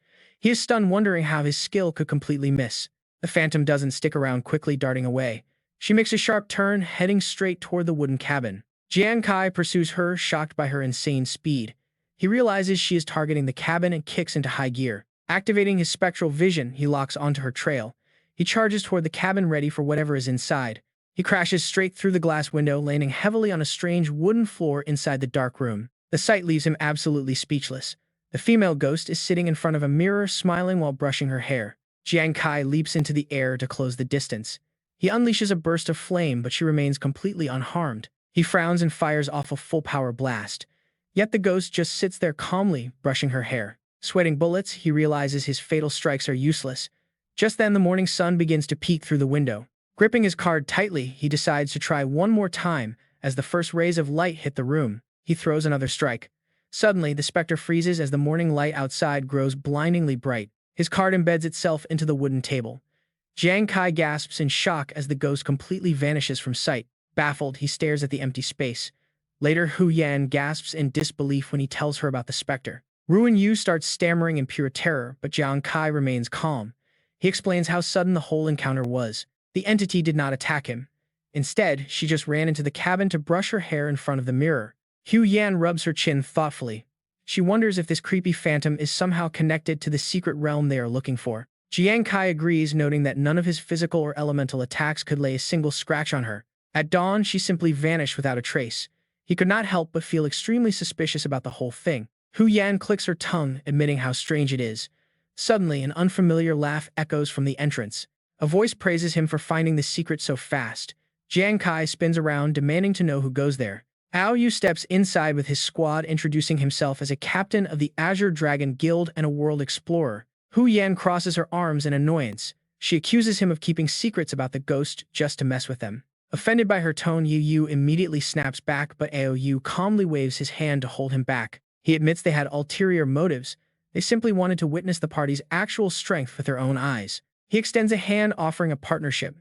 He is stunned, wondering how his skill could completely miss. The phantom doesn't stick around, quickly darting away. She makes a sharp turn, heading straight toward the wooden cabin. Jiang Kai pursues her, shocked by her insane speed. He realizes she is targeting the cabin and kicks into high gear. Activating his spectral vision, he locks onto her trail. He charges toward the cabin, ready for whatever is inside. He crashes straight through the glass window, landing heavily on a strange wooden floor inside the dark room. The sight leaves him absolutely speechless. The female ghost is sitting in front of a mirror, smiling while brushing her hair. Jiang Kai leaps into the air to close the distance. He unleashes a burst of flame, but she remains completely unharmed. He frowns and fires off a full-power blast. Yet the ghost just sits there calmly, brushing her hair. Sweating bullets, he realizes his fatal strikes are useless. Just then, the morning sun begins to peek through the window. Gripping his card tightly, he decides to try one more time. As the first rays of light hit the room, he throws another strike. Suddenly, the specter freezes as the morning light outside grows blindingly bright. His card embeds itself into the wooden table. Jiang Kai gasps in shock as the ghost completely vanishes from sight. Baffled, he stares at the empty space. Later, Hu Yan gasps in disbelief when he tells her about the specter. Ruan Yu starts stammering in pure terror, but Jiang Kai remains calm. He explains how sudden the whole encounter was. The entity did not attack him. Instead, she just ran into the cabin to brush her hair in front of the mirror. Hu Yan rubs her chin thoughtfully. She wonders if this creepy phantom is somehow connected to the secret realm they are looking for. Jiang Kai agrees, noting that none of his physical or elemental attacks could lay a single scratch on her. At dawn, she simply vanished without a trace. He could not help but feel extremely suspicious about the whole thing. Hu Yan clicks her tongue, admitting how strange it is. Suddenly, an unfamiliar laugh echoes from the entrance. A voice praises him for finding the secret so fast. Jiang Kai spins around, demanding to know who goes there. Ao Yu steps inside with his squad, introducing himself as a captain of the Azure Dragon Guild and a world explorer. Hu Yan crosses her arms in annoyance. She accuses him of keeping secrets about the ghost just to mess with them. Offended by her tone, Yu immediately snaps back, but Aou calmly waves his hand to hold him back. He admits they had ulterior motives. They simply wanted to witness the party's actual strength with their own eyes. He extends a hand, offering a partnership.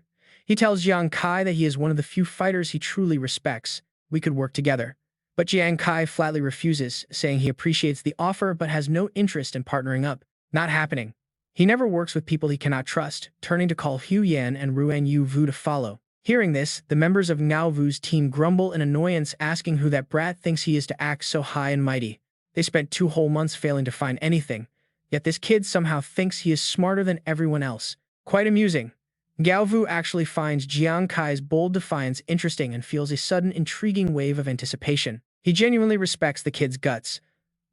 He tells Jiang Kai that he is one of the few fighters he truly respects. We could work together. But Jiang Kai flatly refuses, saying he appreciates the offer but has no interest in partnering up. Not happening. He never works with people he cannot trust, turning to call Hu Yan and Ruan Yu Vu to follow. Hearing this, the members of Ngao Vu's team grumble in annoyance, asking who that brat thinks he is to act so high and mighty. They spent 2 whole months failing to find anything, yet this kid somehow thinks he is smarter than everyone else. Quite amusing. Ngao Vu actually finds Jiang Kai's bold defiance interesting and feels a sudden intriguing wave of anticipation. He genuinely respects the kid's guts.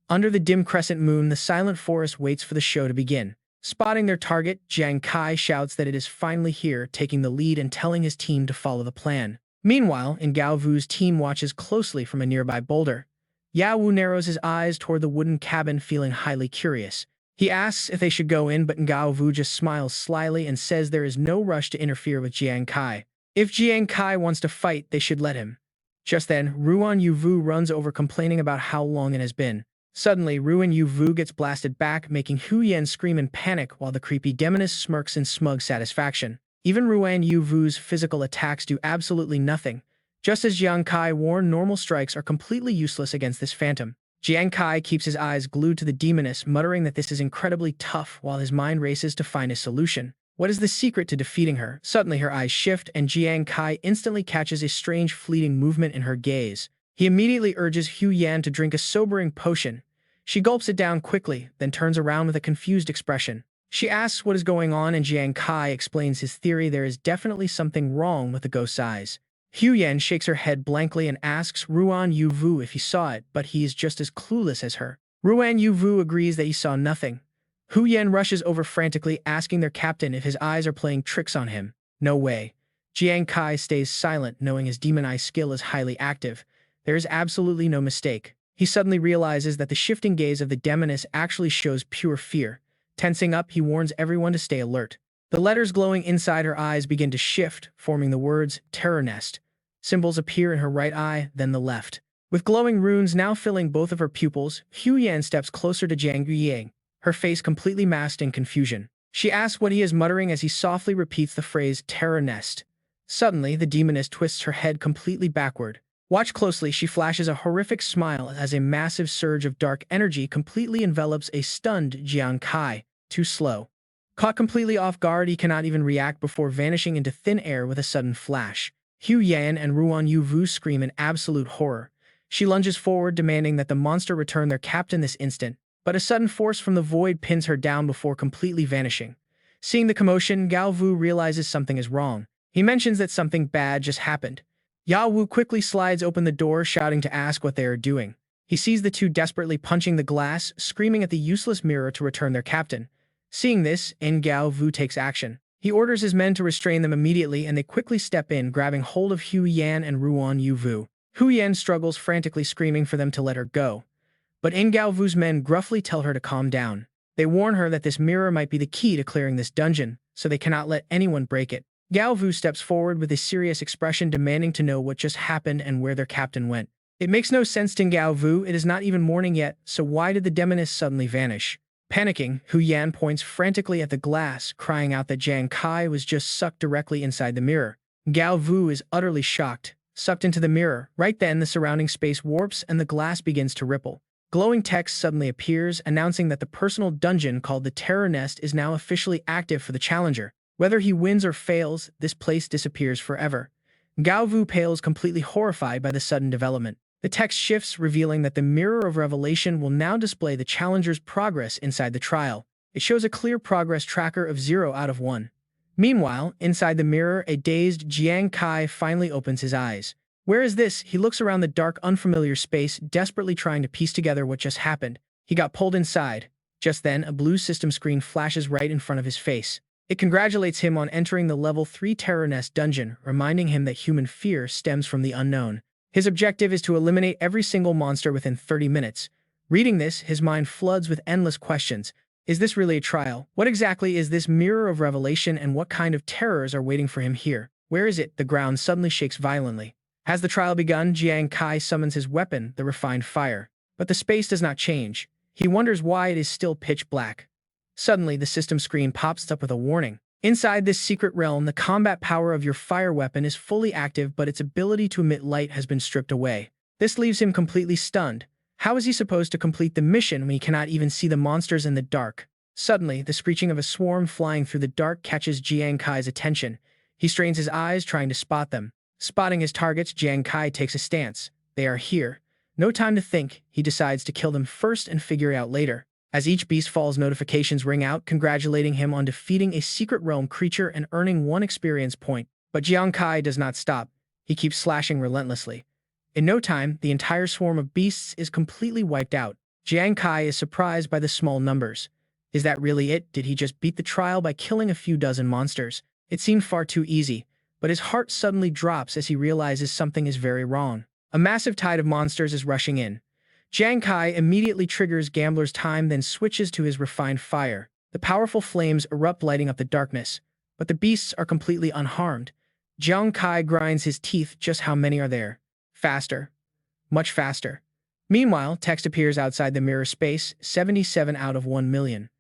Under the dim crescent moon, the silent forest waits for the show to begin. Spotting their target, Jiang Kai shouts that it is finally here, taking the lead and telling his team to follow the plan. Meanwhile, Ngao Vu's team watches closely from a nearby boulder. Yao Wu narrows his eyes toward the wooden cabin, feeling highly curious. He asks if they should go in, but Ngao Vu just smiles slyly and says there is no rush to interfere with Jiang Kai. If Jiang Kai wants to fight, they should let him. Just then, Ruan Yu Vu runs over, complaining about how long it has been. Suddenly, Ruan Yu Vu gets blasted back, making Hu Yan scream in panic while the creepy demoness smirks in smug satisfaction. Even Ruan Yu Vu's physical attacks do absolutely nothing. Just as Jiang Kai warned, normal strikes are completely useless against this phantom. Jiang Kai keeps his eyes glued to the demoness, muttering that this is incredibly tough while his mind races to find a solution. What is the secret to defeating her? Suddenly her eyes shift and Jiang Kai instantly catches a strange fleeting movement in her gaze. He immediately urges Hu Yan to drink a sobering potion. She gulps it down quickly, then turns around with a confused expression. She asks what is going on and Jiang Kai explains his theory: there is definitely something wrong with the ghost's eyes. Hu Yan shakes her head blankly and asks Ruan Yu Vu if he saw it, but he is just as clueless as her. Ruan Yu Vu agrees that he saw nothing. Hu Yan rushes over frantically, asking their captain if his eyes are playing tricks on him. No way. Jiang Kai stays silent, knowing his demon eye skill is highly active. There is absolutely no mistake. He suddenly realizes that the shifting gaze of the demoness actually shows pure fear. Tensing up, he warns everyone to stay alert. The letters glowing inside her eyes begin to shift, forming the words Terror Nest. Symbols appear in her right eye, then the left. With glowing runes now filling both of her pupils, Hu Yan steps closer to Jiang Guiyang, her face completely masked in confusion. She asks what he is muttering as he softly repeats the phrase Terror Nest. Suddenly, the demoness twists her head completely backward. Watch closely, she flashes a horrific smile as a massive surge of dark energy completely envelops a stunned Jiang Kai. Too slow. Caught completely off guard, he cannot even react before vanishing into thin air with a sudden flash. Hu Yan and Ruan Yu Vu scream in absolute horror. She lunges forward, demanding that the monster return their captain this instant, but a sudden force from the void pins her down before completely vanishing. Seeing the commotion, Ngao Vu realizes something is wrong. He mentions that something bad just happened. Yao Wu quickly slides open the door, shouting to ask what they are doing. He sees the two desperately punching the glass, screaming at the useless mirror to return their captain. Seeing this, Ngao Vu takes action. He orders his men to restrain them immediately, and they quickly step in, grabbing hold of Hu Yan and Ruan Yu Vu. Hu Yan struggles, frantically screaming for them to let her go. But Ngao Vu's men gruffly tell her to calm down. They warn her that this mirror might be the key to clearing this dungeon, so they cannot let anyone break it. Ngao Vu steps forward with a serious expression, demanding to know what just happened and where their captain went. It makes no sense to Ngao Vu. It is not even morning yet, so why did the demoness suddenly vanish? Panicking, Hu Yan points frantically at the glass, crying out that Jiang Kai was just sucked directly inside the mirror. Ngao Vu is utterly shocked. Sucked into the mirror. Right then, the surrounding space warps and the glass begins to ripple. Glowing text suddenly appears, announcing that the personal dungeon called the Terror Nest is now officially active for the challenger. Whether he wins or fails, this place disappears forever. Ngao Vu pales, completely horrified by the sudden development. The text shifts, revealing that the Mirror of Revelation will now display the challenger's progress inside the trial. It shows a clear progress tracker of 0 out of 1. Meanwhile, inside the mirror, a dazed Jiang Kai finally opens his eyes. Where is this? He looks around the dark, unfamiliar space, desperately trying to piece together what just happened. He got pulled inside. Just then, a blue system screen flashes right in front of his face. It congratulates him on entering the Level 3 Terror Nest dungeon, reminding him that human fear stems from the unknown. His objective is to eliminate every single monster within 30 minutes. Reading this, his mind floods with endless questions. Is this really a trial? What exactly is this mirror of revelation and what kind of terrors are waiting for him here? Where is it? The ground suddenly shakes violently. Has the trial begun? Jiang Kai summons his weapon, the refined fire. But the space does not change. He wonders why it is still pitch black. Suddenly, the system screen pops up with a warning. Inside this secret realm, the combat power of your fire weapon is fully active, but its ability to emit light has been stripped away. This leaves him completely stunned. How is he supposed to complete the mission when he cannot even see the monsters in the dark? Suddenly, the screeching of a swarm flying through the dark catches Jiang Kai's attention. He strains his eyes, trying to spot them. Spotting his targets, Jiang Kai takes a stance. They are here. No time to think, he decides to kill them first and figure it out later. As each beast falls, notifications ring out, congratulating him on defeating a secret realm creature and earning 1 experience point. But Jiang Kai does not stop. He keeps slashing relentlessly. In no time, the entire swarm of beasts is completely wiped out. Jiang Kai is surprised by the small numbers. Is that really it? Did he just beat the trial by killing a few dozen monsters? It seemed far too easy, but his heart suddenly drops as he realizes something is very wrong. A massive tide of monsters is rushing in. Jiang Kai immediately triggers Gambler's Time, then switches to his refined fire. The powerful flames erupt, lighting up the darkness, but the beasts are completely unharmed. Jiang Kai grinds his teeth. Just how many are there? Faster. Much faster. Meanwhile, text appears outside the mirror space, 77 out of 1 million.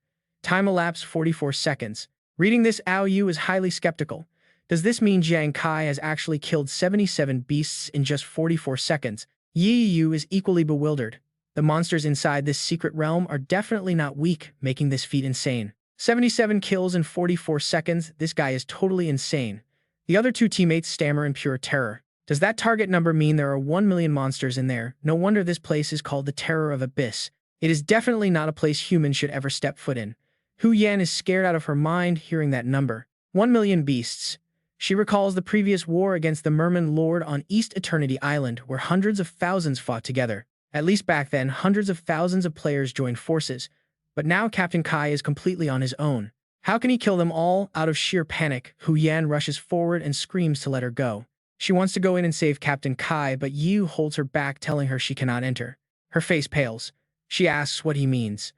Time elapsed 44 seconds. Reading this, Ao Yu is highly skeptical. Does this mean Jiang Kai has actually killed 77 beasts in just 44 seconds? Yi Yu is equally bewildered. The monsters inside this secret realm are definitely not weak, making this feat insane. 77 kills in 44 seconds, this guy is totally insane. The other 2 teammates stammer in pure terror. Does that target number mean there are 1 million monsters in there? No wonder this place is called the Terror of Abyss. It is definitely not a place humans should ever step foot in. Hu Yan is scared out of her mind hearing that number. 1 million beasts. She recalls the previous war against the Merman Lord on East Eternity Island, where hundreds of thousands fought together. At least back then, hundreds of thousands of players joined forces. But now Captain Kai is completely on his own. How can he kill them all? Out of sheer panic, Hu Yan rushes forward and screams to let her go. She wants to go in and save Captain Kai, but Yu holds her back, telling her she cannot enter. Her face pales. She asks what he means.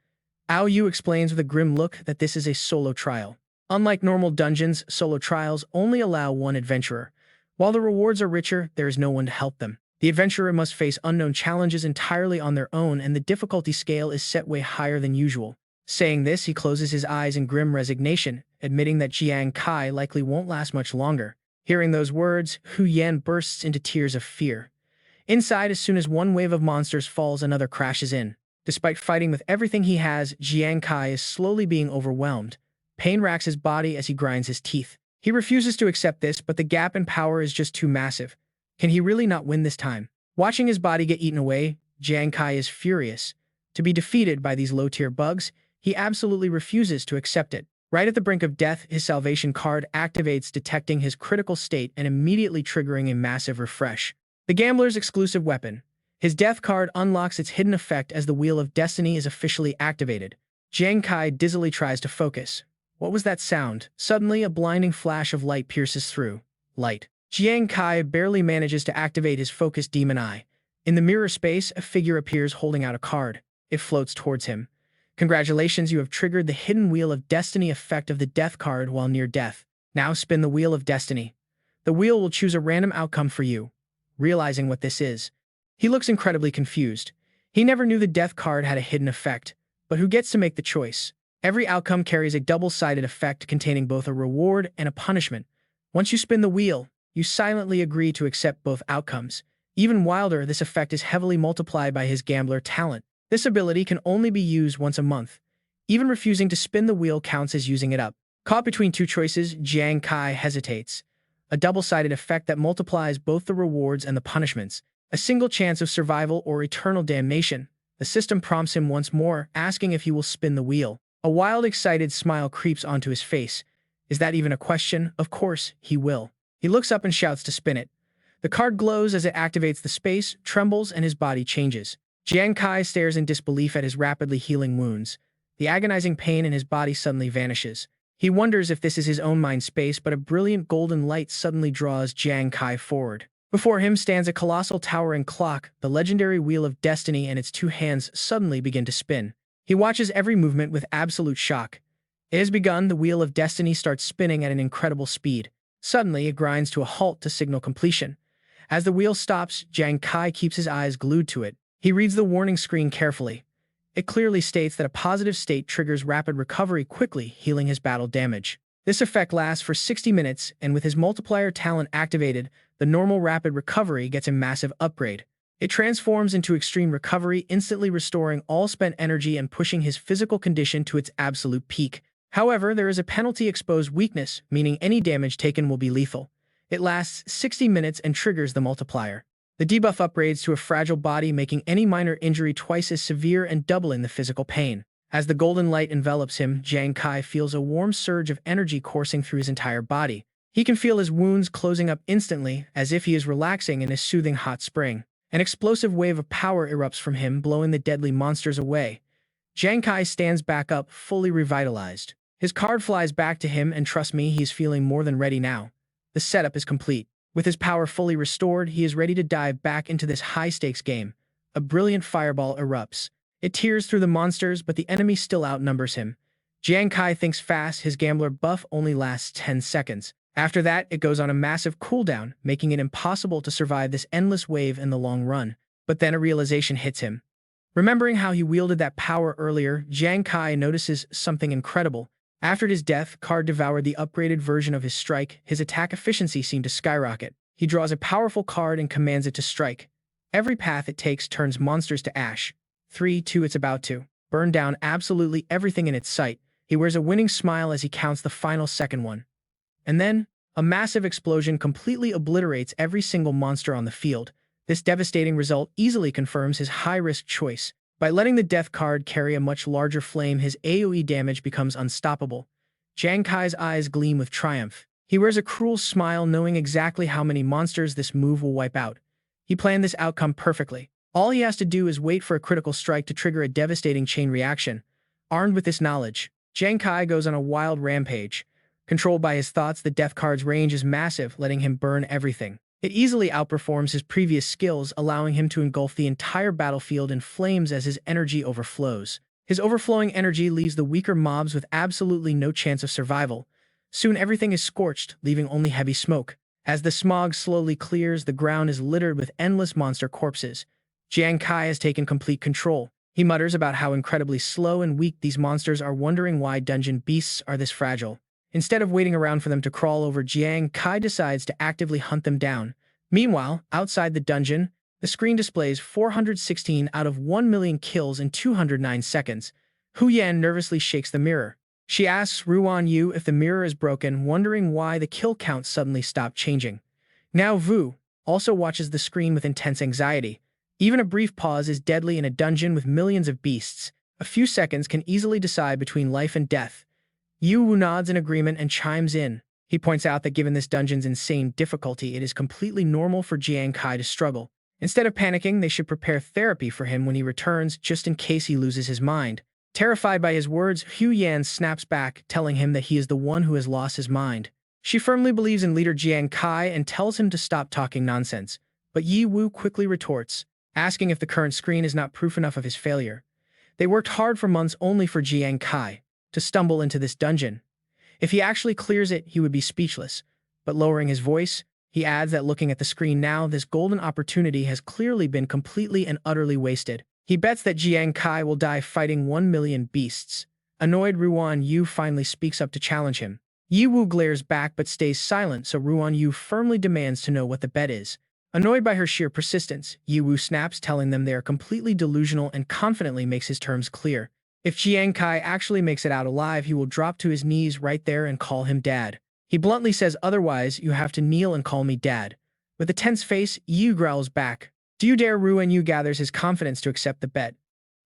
Ao Yu explains with a grim look that this is a solo trial. Unlike normal dungeons, solo trials only allow 1 adventurer. While the rewards are richer, there is no one to help them. The adventurer must face unknown challenges entirely on their own, and the difficulty scale is set way higher than usual. Saying this, he closes his eyes in grim resignation, admitting that Jiang Kai likely won't last much longer. Hearing those words, Hu Yan bursts into tears of fear. Inside, as soon as 1 wave of monsters falls, another crashes in. Despite fighting with everything he has, Jiang Kai is slowly being overwhelmed. Pain racks his body as he grinds his teeth. He refuses to accept this, but the gap in power is just too massive. Can he really not win this time? Watching his body get eaten away, Jiang Kai is furious. To be defeated by these low-tier bugs, he absolutely refuses to accept it. Right at the brink of death, his salvation card activates, detecting his critical state and immediately triggering a massive refresh. The gambler's exclusive weapon. His death card unlocks its hidden effect as the Wheel of Destiny is officially activated. Jiang Kai dizzily tries to focus. What was that sound? Suddenly, a blinding flash of light pierces through. Light. Jiang Kai barely manages to activate his focused demon eye. In the mirror space, a figure appears holding out a card. It floats towards him. Congratulations, you have triggered the hidden Wheel of Destiny effect of the death card while near death. Now spin the Wheel of Destiny. The wheel will choose a random outcome for you. Realizing what this is, he looks incredibly confused. He never knew the death card had a hidden effect, but who gets to make the choice? Every outcome carries a double-sided effect containing both a reward and a punishment. Once you spin the wheel, you silently agree to accept both outcomes. Even wilder, this effect is heavily multiplied by his gambler talent. This ability can only be used once a month. Even refusing to spin the wheel counts as using it up. Caught between 2 choices, Jiang Kai hesitates. A double-sided effect that multiplies both the rewards and the punishments. A single chance of survival or eternal damnation. The system prompts him once more, asking if he will spin the wheel. A wild, excited smile creeps onto his face. Is that even a question? Of course, he will. He looks up and shouts to spin it. The card glows as it activates the space, trembles, and his body changes. Jiang Kai stares in disbelief at his rapidly healing wounds. The agonizing pain in his body suddenly vanishes. He wonders if this is his own mind space, but a brilliant golden light suddenly draws Jiang Kai forward. Before him stands a colossal towering clock. The legendary Wheel of Destiny and its 2 hands suddenly begin to spin. He watches every movement with absolute shock. It has begun. The wheel of destiny starts spinning at an incredible speed. Suddenly, it grinds to a halt to signal completion. As the wheel stops, Jiang Kai keeps his eyes glued to it. He reads the warning screen carefully. It clearly states that a positive state triggers rapid recovery quickly, healing his battle damage. This effect lasts for 60 minutes, and with his multiplier talent activated, the normal rapid recovery gets a massive upgrade. It transforms into extreme recovery, instantly restoring all spent energy and pushing his physical condition to its absolute peak. However, there is a penalty: exposed weakness, meaning any damage taken will be lethal. It lasts 60 minutes and triggers the multiplier. The debuff upgrades to a fragile body, making any minor injury twice as severe and doubling the physical pain. As the golden light envelops him, Jiang Kai feels a warm surge of energy coursing through his entire body. He can feel his wounds closing up instantly, as if he is relaxing in a soothing hot spring. An explosive wave of power erupts from him, blowing the deadly monsters away. Jiang Kai stands back up, fully revitalized. His card flies back to him, and trust me, he's feeling more than ready now. The setup is complete. With his power fully restored, he is ready to dive back into this high-stakes game. A brilliant fireball erupts. It tears through the monsters, but the enemy still outnumbers him. Jiang Kai thinks fast. His gambler buff only lasts 10 seconds. After that, it goes on a massive cooldown, making it impossible to survive this endless wave in the long run. But then a realization hits him. Remembering how he wielded that power earlier, Jiang Kai notices something incredible. After his death, Card devoured the upgraded version of his strike. His attack efficiency seemed to skyrocket. He draws a powerful card and commands it to strike. Every path it takes turns monsters to ash. 3, 2, it's about to burn down absolutely everything in its sight. He wears a winning smile as he counts the final second one. And then, a massive explosion completely obliterates every single monster on the field. This devastating result easily confirms his high-risk choice. By letting the death card carry a much larger flame, his AoE damage becomes unstoppable. Jiang Kai's eyes gleam with triumph. He wears a cruel smile, knowing exactly how many monsters this move will wipe out. He planned this outcome perfectly. All he has to do is wait for a critical strike to trigger a devastating chain reaction. Armed with this knowledge, Jiang Kai goes on a wild rampage. Controlled by his thoughts, the death card's range is massive, letting him burn everything. It easily outperforms his previous skills, allowing him to engulf the entire battlefield in flames as his energy overflows. His overflowing energy leaves the weaker mobs with absolutely no chance of survival. Soon everything is scorched, leaving only heavy smoke. As the smog slowly clears, the ground is littered with endless monster corpses. Jiang Kai has taken complete control. He mutters about how incredibly slow and weak these monsters are, wondering why dungeon beasts are this fragile. Instead of waiting around for them to crawl over, Jiang Kai decides to actively hunt them down. Meanwhile, outside the dungeon, the screen displays 416 out of 1 million kills in 209 seconds. Hu Yan nervously shakes the mirror. She asks Ruan Yu if the mirror is broken, wondering why the kill count suddenly stopped changing. Now Vu also watches the screen with intense anxiety. Even a brief pause is deadly in a dungeon with millions of beasts. A few seconds can easily decide between life and death. Yu Wu nods in agreement and chimes in. He points out that given this dungeon's insane difficulty, it is completely normal for Jiang Kai to struggle. Instead of panicking, they should prepare therapy for him when he returns, just in case he loses his mind. Terrified by his words, Hu Yan snaps back, telling him that he is the one who has lost his mind. She firmly believes in leader Jiang Kai and tells him to stop talking nonsense. But Yi Wu quickly retorts, asking if the current screen is not proof enough of his failure. They worked hard for months only for Jiang Kai to stumble into this dungeon. If he actually clears it, he would be speechless. But lowering his voice, he adds that looking at the screen now, this golden opportunity has clearly been completely and utterly wasted. He bets that Jiang Kai will die fighting 1 million beasts. Annoyed, Ruan Yu finally speaks up to challenge him. Yi Wu glares back but stays silent, so Ruan Yu firmly demands to know what the bet is. Annoyed by her sheer persistence, Yi Wu snaps, telling them they are completely delusional, and confidently makes his terms clear. If Jiang Kai actually makes it out alive, he will drop to his knees right there and call him dad. He bluntly says, otherwise, you have to kneel and call me dad. With a tense face, Yu growls back. Do you dare? Ruan Yu gathers his confidence to accept the bet.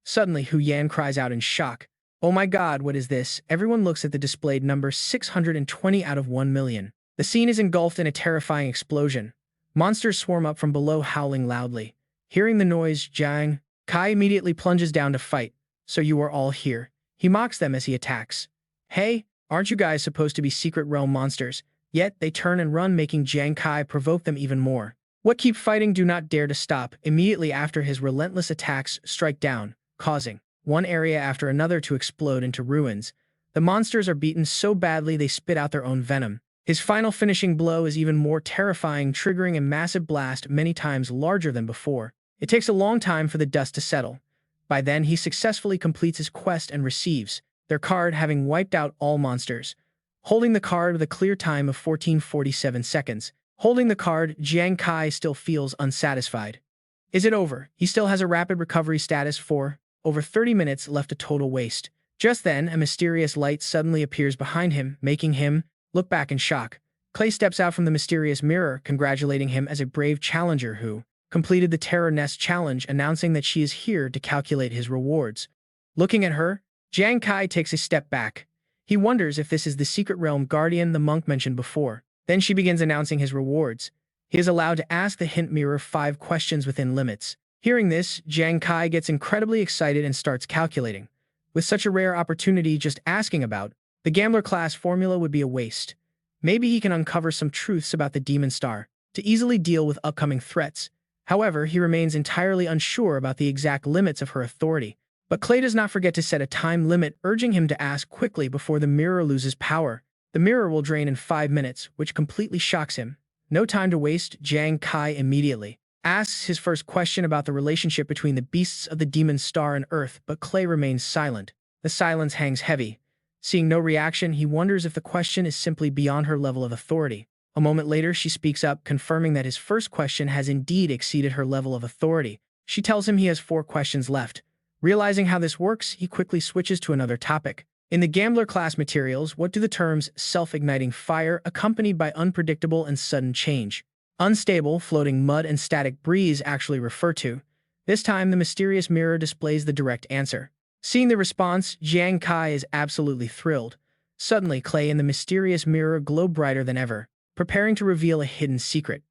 Suddenly, Hu Yan cries out in shock. Oh my god, what is this? Everyone looks at the displayed number 620 out of 1 million. The scene is engulfed in a terrifying explosion. Monsters swarm up from below, howling loudly. Hearing the noise, Jiang Kai immediately plunges down to fight. So you are all here. He mocks them as he attacks. Hey, aren't you guys supposed to be secret realm monsters? Yet they turn and run, making Jiang Kai provoke them even more. What? Keep fighting, do not dare to stop. Immediately after, his relentless attacks strike down, causing one area after another to explode into ruins. The monsters are beaten so badly they spit out their own venom. His final finishing blow is even more terrifying, triggering a massive blast many times larger than before. It takes a long time for the dust to settle. By then, he successfully completes his quest and receives their card, having wiped out all monsters. Holding the card with a clear time of 14:47 seconds. Holding the card, Jiang Kai still feels unsatisfied. Is it over? He still has a rapid recovery status for over 30 minutes left, a total waste. Just then, a mysterious light suddenly appears behind him, making him look back in shock. Clay steps out from the mysterious mirror, congratulating him as a brave challenger who completed the Terror Nest challenge, announcing that she is here to calculate his rewards. Looking at her, Jiang Kai takes a step back. He wonders if this is the secret realm guardian the monk mentioned before. Then she begins announcing his rewards. He is allowed to ask the hint mirror 5 questions within limits. Hearing this, Jiang Kai gets incredibly excited and starts calculating. With such a rare opportunity, just asking about the gambler class formula would be a waste. Maybe he can uncover some truths about the demon star to easily deal with upcoming threats. However, he remains entirely unsure about the exact limits of her authority. But Clay does not forget to set a time limit, urging him to ask quickly before the mirror loses power. The mirror will drain in 5 minutes, which completely shocks him. No time to waste, Jiang Kai immediately asks his first question about the relationship between the beasts of the demon star and Earth, but Clay remains silent. The silence hangs heavy. Seeing no reaction, he wonders if the question is simply beyond her level of authority. A moment later, she speaks up, confirming that his first question has indeed exceeded her level of authority. She tells him he has 4 questions left. Realizing how this works, he quickly switches to another topic. In the gambler class materials, what do the terms self-igniting fire accompanied by unpredictable and sudden change, unstable, floating mud, and static breeze actually refer to? This time, the mysterious mirror displays the direct answer. Seeing the response, Jiang Kai is absolutely thrilled. Suddenly, Clay and the mysterious mirror glow brighter than ever, preparing to reveal a hidden secret.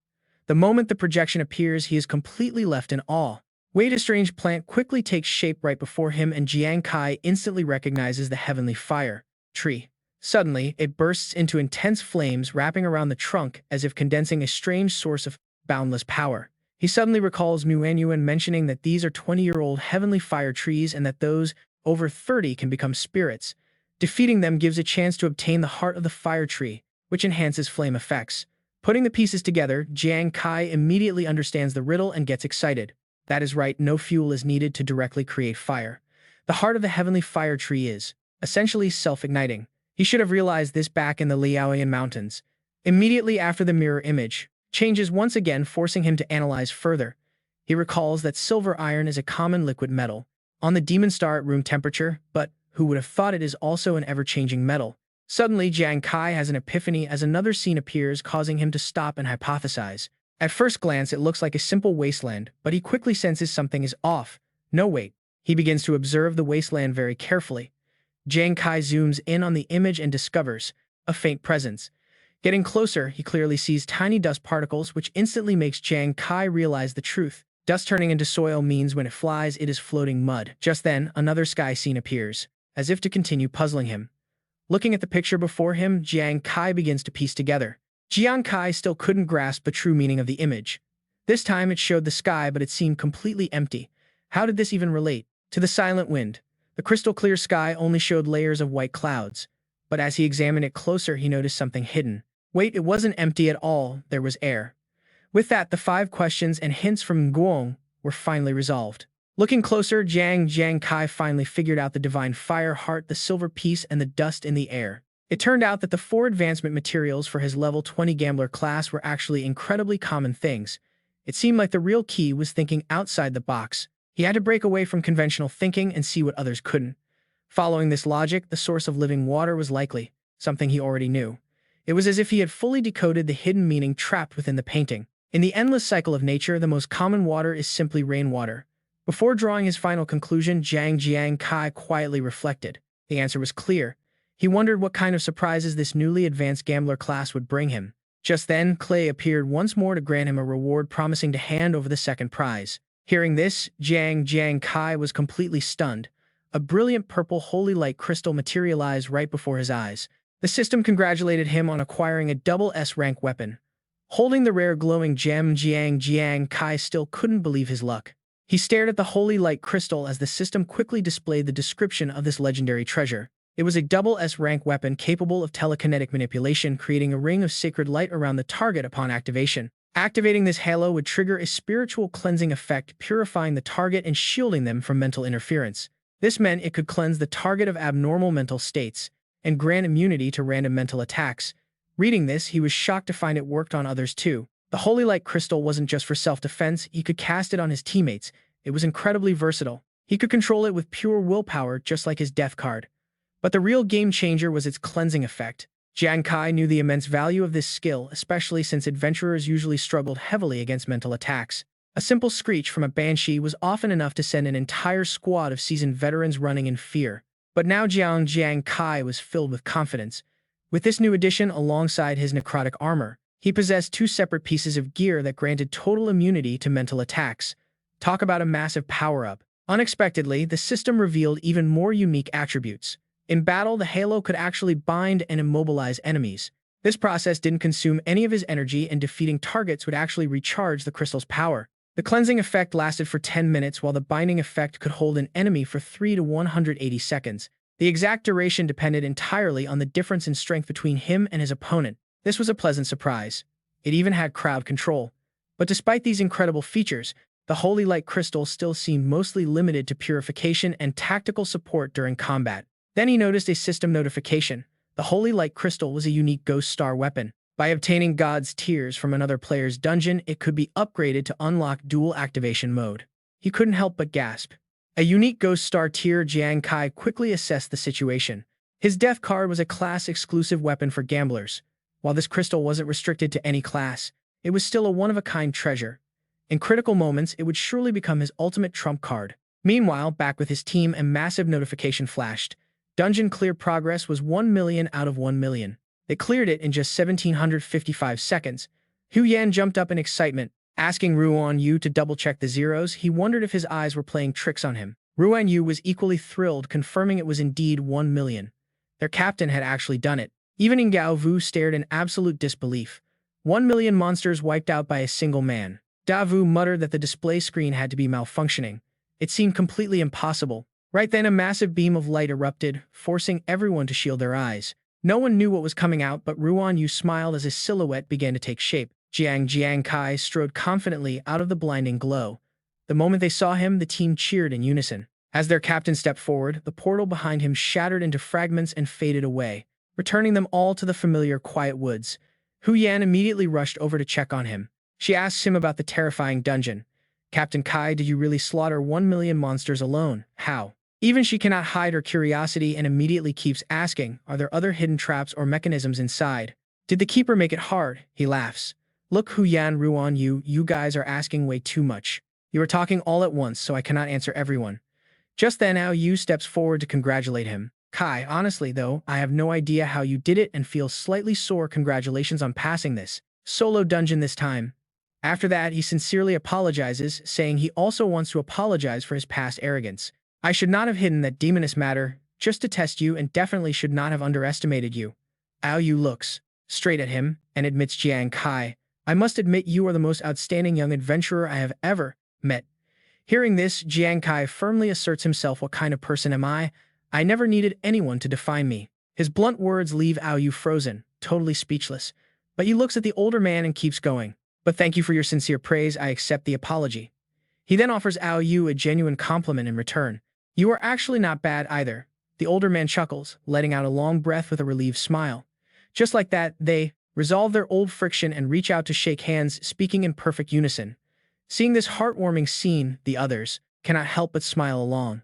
The moment the projection appears, he is completely left in awe. Wait, a strange plant quickly takes shape right before him, and Jiang Kai instantly recognizes the heavenly fire tree. Suddenly, it bursts into intense flames, wrapping around the trunk as if condensing a strange source of boundless power. He suddenly recalls Mutation mentioning that these are 20-year-old heavenly fire trees and that those over 30 can become spirits. Defeating them gives a chance to obtain the heart of the fire tree, which enhances flame effects. Putting the pieces together, Jiang Kai immediately understands the riddle and gets excited. That is right, no fuel is needed to directly create fire. The heart of the heavenly fire tree is essentially self-igniting. He should have realized this back in the Liaoyan Mountains. Immediately after, the mirror image changes once again, forcing him to analyze further. He recalls that silver iron is a common liquid metal on the demon star at room temperature, but who would have thought it is also an ever-changing metal? Suddenly, Jiang Kai has an epiphany as another scene appears, causing him to stop and hypothesize. At first glance, it looks like a simple wasteland, but he quickly senses something is off. No, wait. He begins to observe the wasteland very carefully. Jiang Kai zooms in on the image and discovers a faint presence. Getting closer, he clearly sees tiny dust particles, which instantly makes Jiang Kai realize the truth. Dust turning into soil means when it flies, it is floating mud. Just then, another sky scene appears, as if to continue puzzling him. Looking at the picture before him, Jiang Kai begins to piece together. Jiang Kai still couldn't grasp the true meaning of the image. This time it showed the sky, but it seemed completely empty. How did this even relate to the silent wind? The crystal-clear sky only showed layers of white clouds. But as he examined it closer, he noticed something hidden. Wait, it wasn't empty at all, there was air. With that, the 5 questions and hints from Nguyen were finally resolved. Looking closer, Jiang Kai finally figured out the divine fire heart, the silver piece, and the dust in the air. It turned out that the 4 advancement materials for his level 20 gambler class were actually incredibly common things. It seemed like the real key was thinking outside the box. He had to break away from conventional thinking and see what others couldn't. Following this logic, the source of living water was likely something he already knew. It was as if he had fully decoded the hidden meaning trapped within the painting. In the endless cycle of nature, the most common water is simply rainwater. Before drawing his final conclusion, Jiang Kai quietly reflected. The answer was clear. He wondered what kind of surprises this newly advanced gambler class would bring him. Just then, Clay appeared once more to grant him a reward, promising to hand over the second prize. Hearing this, Jiang Kai was completely stunned. A brilliant purple holy light crystal materialized right before his eyes. The system congratulated him on acquiring a double S-rank weapon. Holding the rare glowing gem, Jiang Kai still couldn't believe his luck. He stared at the holy light crystal as the system quickly displayed the description of this legendary treasure. It was a double S-rank weapon capable of telekinetic manipulation, creating a ring of sacred light around the target upon activation. Activating this halo would trigger a spiritual cleansing effect, purifying the target and shielding them from mental interference. This meant it could cleanse the target of abnormal mental states and grant immunity to random mental attacks. Reading this, he was shocked to find it worked on others too. The Holy Light Crystal wasn't just for self-defense, he could cast it on his teammates. It was incredibly versatile. He could control it with pure willpower, just like his death card. But the real game-changer was its cleansing effect. Jiang Kai knew the immense value of this skill, especially since adventurers usually struggled heavily against mental attacks. A simple screech from a banshee was often enough to send an entire squad of seasoned veterans running in fear. But now Jiang Kai was filled with confidence. With this new addition alongside his necrotic armor, he possessed two separate pieces of gear that granted total immunity to mental attacks. Talk about a massive power-up. Unexpectedly, the system revealed even more unique attributes. In battle, the halo could actually bind and immobilize enemies. This process didn't consume any of his energy, and defeating targets would actually recharge the crystal's power. The cleansing effect lasted for 10 minutes, while the binding effect could hold an enemy for 3 to 180 seconds. The exact duration depended entirely on the difference in strength between him and his opponent. This was a pleasant surprise. It even had crowd control. But despite these incredible features, the Holy Light Crystal still seemed mostly limited to purification and tactical support during combat. Then he noticed a system notification. The Holy Light Crystal was a unique Ghost Star weapon. By obtaining God's Tears from another player's dungeon, it could be upgraded to unlock dual activation mode. He couldn't help but gasp. A unique Ghost Star tier. Jiang Kai quickly assessed the situation. His death card was a class-exclusive weapon for gamblers. While this crystal wasn't restricted to any class, it was still a one-of-a-kind treasure. In critical moments, it would surely become his ultimate trump card. Meanwhile, back with his team, a massive notification flashed. Dungeon clear progress was 1 million out of 1 million. They cleared it in just 1755 seconds. Hu Yan jumped up in excitement, asking Ruan Yu to double-check the zeros. He wondered if his eyes were playing tricks on him. Ruan Yu was equally thrilled, confirming it was indeed 1 million. Their captain had actually done it. Even Ingao Vu stared in absolute disbelief. 1 million monsters wiped out by a single man. Da Vu muttered that the display screen had to be malfunctioning. It seemed completely impossible. Right then, a massive beam of light erupted, forcing everyone to shield their eyes. No one knew what was coming out, but Ruan Yu smiled as his silhouette began to take shape. Jiang Kai strode confidently out of the blinding glow. The moment they saw him, the team cheered in unison. As their captain stepped forward, the portal behind him shattered into fragments and faded away, returning them all to the familiar quiet woods. Hu Yan immediately rushed over to check on him. She asked him about the terrifying dungeon. "Captain Kai, did you really slaughter 1 million monsters alone? How?" Even she cannot hide her curiosity and immediately keeps asking, are there other hidden traps or mechanisms inside? Did the keeper make it hard? He laughs. Look, Hu Yan, Ruan Yu, you guys are asking way too much. You are talking all at once, so I cannot answer everyone. Just then, Ao Yu steps forward to congratulate him. Kai, honestly though, I have no idea how you did it and feel slightly sore. Congratulations on passing this solo dungeon this time. After that, he sincerely apologizes, saying he also wants to apologize for his past arrogance. I should not have hidden that demoness matter, just to test you, and definitely should not have underestimated you. Ao Yu looks straight at him and admits, Jiang Kai, I must admit you are the most outstanding young adventurer I have ever met. Hearing this, Jiang Kai firmly asserts himself. What kind of person am I? I never needed anyone to define me. His blunt words leave Ao Yu frozen, totally speechless. But he looks at the older man and keeps going. But thank you for your sincere praise. I accept the apology. He then offers Ao Yu a genuine compliment in return. You are actually not bad either. The older man chuckles, letting out a long breath with a relieved smile. Just like that, they resolve their old friction and reach out to shake hands, speaking in perfect unison. Seeing this heartwarming scene, the others cannot help but smile along.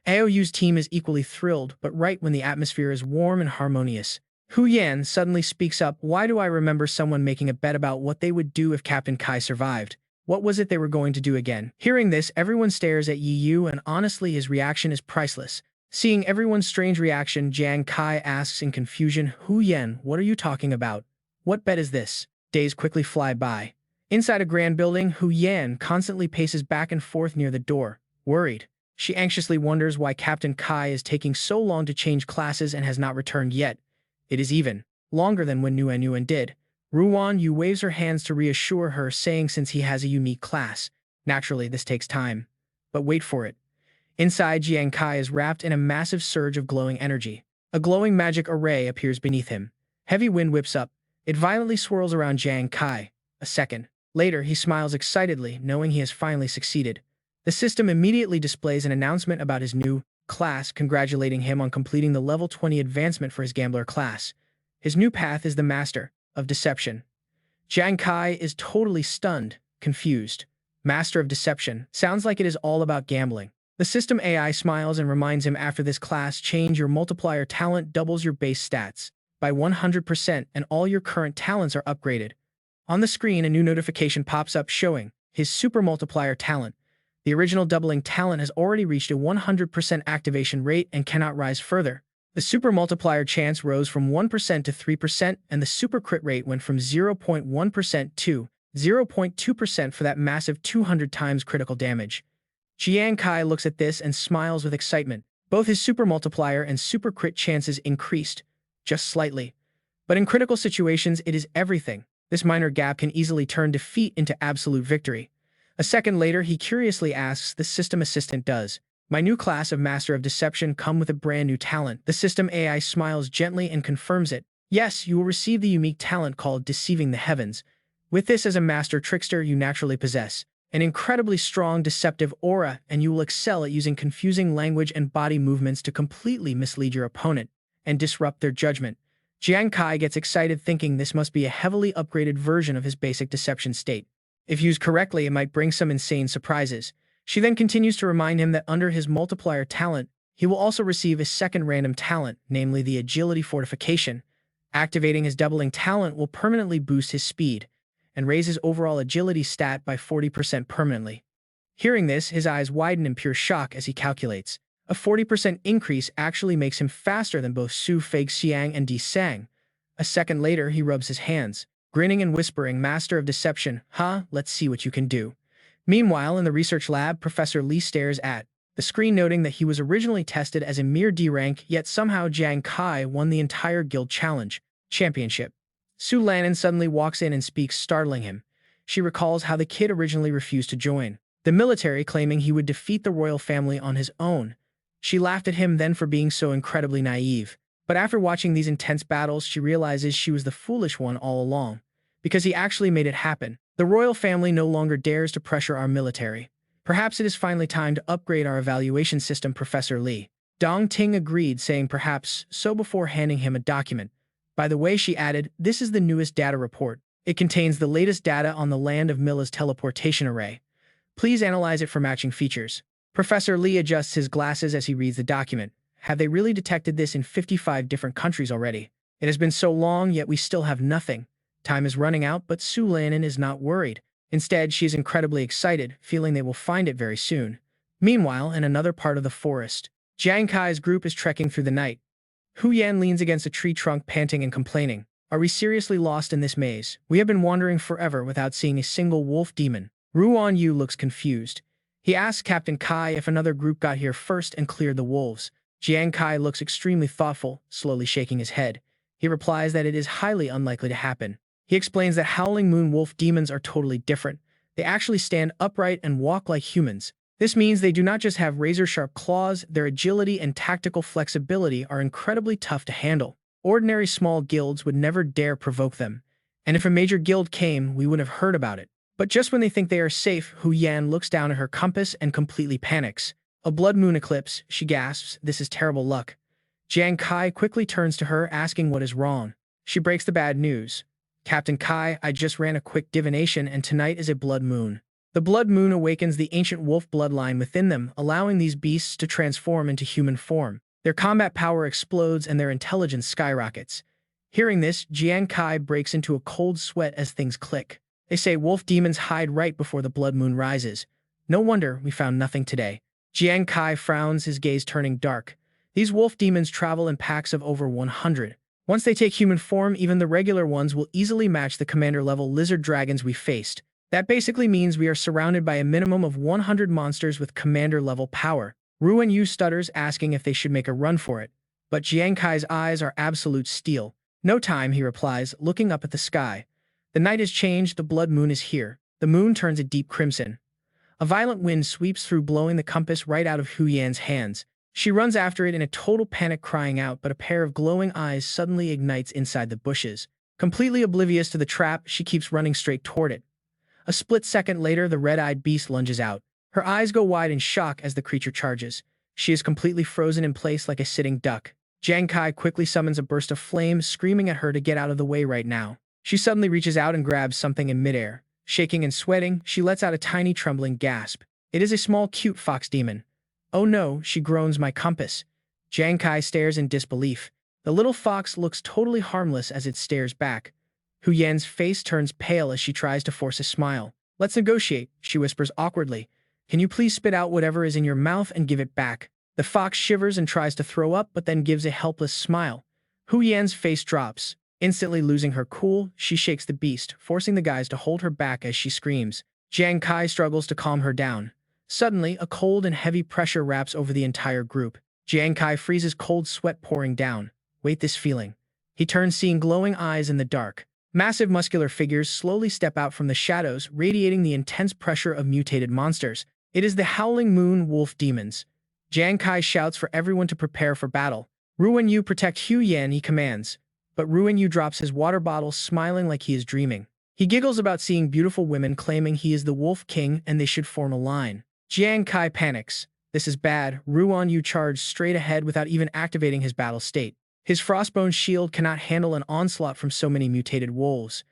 Ao Yu's team is equally thrilled, but right when the atmosphere is warm and harmonious, Hu Yan suddenly speaks up. Why do I remember someone making a bet about what they would do if Captain Kai survived? What was it they were going to do again? Hearing this, everyone stares at Yi Yu, and honestly his reaction is priceless. Seeing everyone's strange reaction, Jiang Kai asks in confusion, Hu Yan, what are you talking about? What bet is this? Days quickly fly by. Inside a grand building, Hu Yan constantly paces back and forth near the door, worried. She anxiously wonders why Captain Kai is taking so long to change classes and has not returned yet. It is even longer than when Nguyen did. Ruan Yu waves her hands to reassure her, saying since he has a unique class, naturally this takes time. But wait for it. Inside, Jiang Kai is wrapped in a massive surge of glowing energy. A glowing magic array appears beneath him. Heavy wind whips up. It violently swirls around Jiang Kai. A second later, he smiles excitedly, knowing he has finally succeeded. The system immediately displays an announcement about his new class, congratulating him on completing the level 20 advancement for his gambler class. His new path is the Master of Deception. Jiang Kai is totally stunned, confused. Master of Deception sounds like it is all about gambling. The system AI smiles and reminds him, after this class change, your multiplier talent doubles your base stats by 100% and all your current talents are upgraded. On the screen, a new notification pops up showing his super multiplier talent. The original doubling talent has already reached a 100% activation rate and cannot rise further. The super multiplier chance rose from 1% to 3%, and the super crit rate went from 0.1% to 0.2% for that massive 200 times critical damage. Jiang Kai looks at this and smiles with excitement. Both his super multiplier and super crit chances increased, just slightly. But in critical situations, it is everything. This minor gap can easily turn defeat into absolute victory. A second later, he curiously asks the system assistant, "Does my new class of Master of Deception come with a brand new talent?" The system AI smiles gently and confirms it. "Yes, you will receive the unique talent called Deceiving the Heavens. With this as a master trickster, you naturally possess an incredibly strong deceptive aura, and you will excel at using confusing language and body movements to completely mislead your opponent and disrupt their judgment." Jiang Kai gets excited, thinking this must be a heavily upgraded version of his basic deception state. If used correctly, it might bring some insane surprises. She then continues to remind him that under his multiplier talent, he will also receive a second random talent, namely the Agility Fortification. Activating his doubling talent will permanently boost his speed and raise his overall agility stat by 40% permanently. Hearing this, his eyes widen in pure shock as he calculates. A 40% increase actually makes him faster than both Su Feixiang and Di Sang. A second later, he rubs his hands, grinning and whispering, "Master of Deception, huh? Let's see what you can do." Meanwhile, in the research lab, Professor Li stares at the screen, noting that he was originally tested as a mere D rank, yet somehow Jiang Kai won the entire guild challenge championship. Su Lanin suddenly walks in and speaks, startling him. She recalls how the kid originally refused to join the military, claiming he would defeat the royal family on his own. She laughed at him then for being so incredibly naive. But after watching these intense battles, she realizes she was the foolish one all along, because he actually made it happen. The royal family no longer dares to pressure our military. Perhaps it is finally time to upgrade our evaluation system, Professor Li. Dong Ting agreed, saying perhaps so, before handing him a document. By the way, she added, "This is the newest data report. It contains the latest data on the land of Milla's teleportation array. Please analyze it for matching features." Professor Li adjusts his glasses as he reads the document. Have they really detected this in 55 different countries already? It has been so long, yet we still have nothing. Time is running out, but Su Lanin is not worried. Instead, she is incredibly excited, feeling they will find it very soon. Meanwhile, in another part of the forest, Jiang Kai's group is trekking through the night. Hu Yan leans against a tree trunk, panting and complaining. "Are we seriously lost in this maze? We have been wandering forever without seeing a single wolf demon." Ruan Yu looks confused. He asks Captain Kai if another group got here first and cleared the wolves. Jiang Kai looks extremely thoughtful, slowly shaking his head. He replies that it is highly unlikely to happen. He explains that Howling Moon Wolf demons are totally different. They actually stand upright and walk like humans. This means they do not just have razor-sharp claws, their agility and tactical flexibility are incredibly tough to handle. Ordinary small guilds would never dare provoke them. And if a major guild came, we would have heard about it. But just when they think they are safe, Hu Yan looks down at her compass and completely panics. "A blood moon eclipse," she gasps. "This is terrible luck." Jiang Kai quickly turns to her, asking what is wrong. She breaks the bad news. "Captain Kai, I just ran a quick divination, and tonight is a blood moon. The blood moon awakens the ancient wolf bloodline within them, allowing these beasts to transform into human form. Their combat power explodes and their intelligence skyrockets." Hearing this, Jiang Kai breaks into a cold sweat as things click. They say wolf demons hide right before the blood moon rises. No wonder we found nothing today. Jiang Kai frowns, his gaze turning dark. These wolf demons travel in packs of over 100. Once they take human form, even the regular ones will easily match the commander-level lizard dragons we faced. That basically means we are surrounded by a minimum of 100 monsters with commander-level power. Ruan Yu stutters, asking if they should make a run for it. But Jiang Kai's eyes are absolute steel. "No time," he replies, looking up at the sky. "The night has changed, the blood moon is here." The moon turns a deep crimson. A violent wind sweeps through, blowing the compass right out of Hu Yan's hands. She runs after it in a total panic, crying out, but a pair of glowing eyes suddenly ignites inside the bushes. Completely oblivious to the trap, she keeps running straight toward it. A split second later, the red-eyed beast lunges out. Her eyes go wide in shock as the creature charges. She is completely frozen in place like a sitting duck. Jiang Kai quickly summons a burst of flame, screaming at her to get out of the way right now. She suddenly reaches out and grabs something in midair. Shaking and sweating, she lets out a tiny trembling gasp. It is a small, cute fox demon. "Oh no," she groans, "my compass." Jiang Kai stares in disbelief. The little fox looks totally harmless as it stares back. Hu Yan's face turns pale as she tries to force a smile. "Let's negotiate," she whispers awkwardly. "Can you please spit out whatever is in your mouth and give it back?" The fox shivers and tries to throw up, but then gives a helpless smile. Hu Yan's face drops. Instantly losing her cool, she shakes the beast, forcing the guys to hold her back as she screams. Jiang Kai struggles to calm her down. Suddenly, a cold and heavy pressure wraps over the entire group. Jiang Kai freezes, cold sweat pouring down. Wait, this feeling. He turns, seeing glowing eyes in the dark. Massive muscular figures slowly step out from the shadows, radiating the intense pressure of mutated monsters. It is the Howling Moon Wolf demons. Jiang Kai shouts for everyone to prepare for battle. "Ruan Yu, protect Hu Yan," he commands. But Ruan Yu drops his water bottle, smiling like he is dreaming. He giggles about seeing beautiful women, claiming he is the Wolf King and they should form a line. Jiang Kai panics. This is bad. Ruan Yu charged straight ahead without even activating his battle state. His frostbone shield cannot handle an onslaught from so many mutated wolves.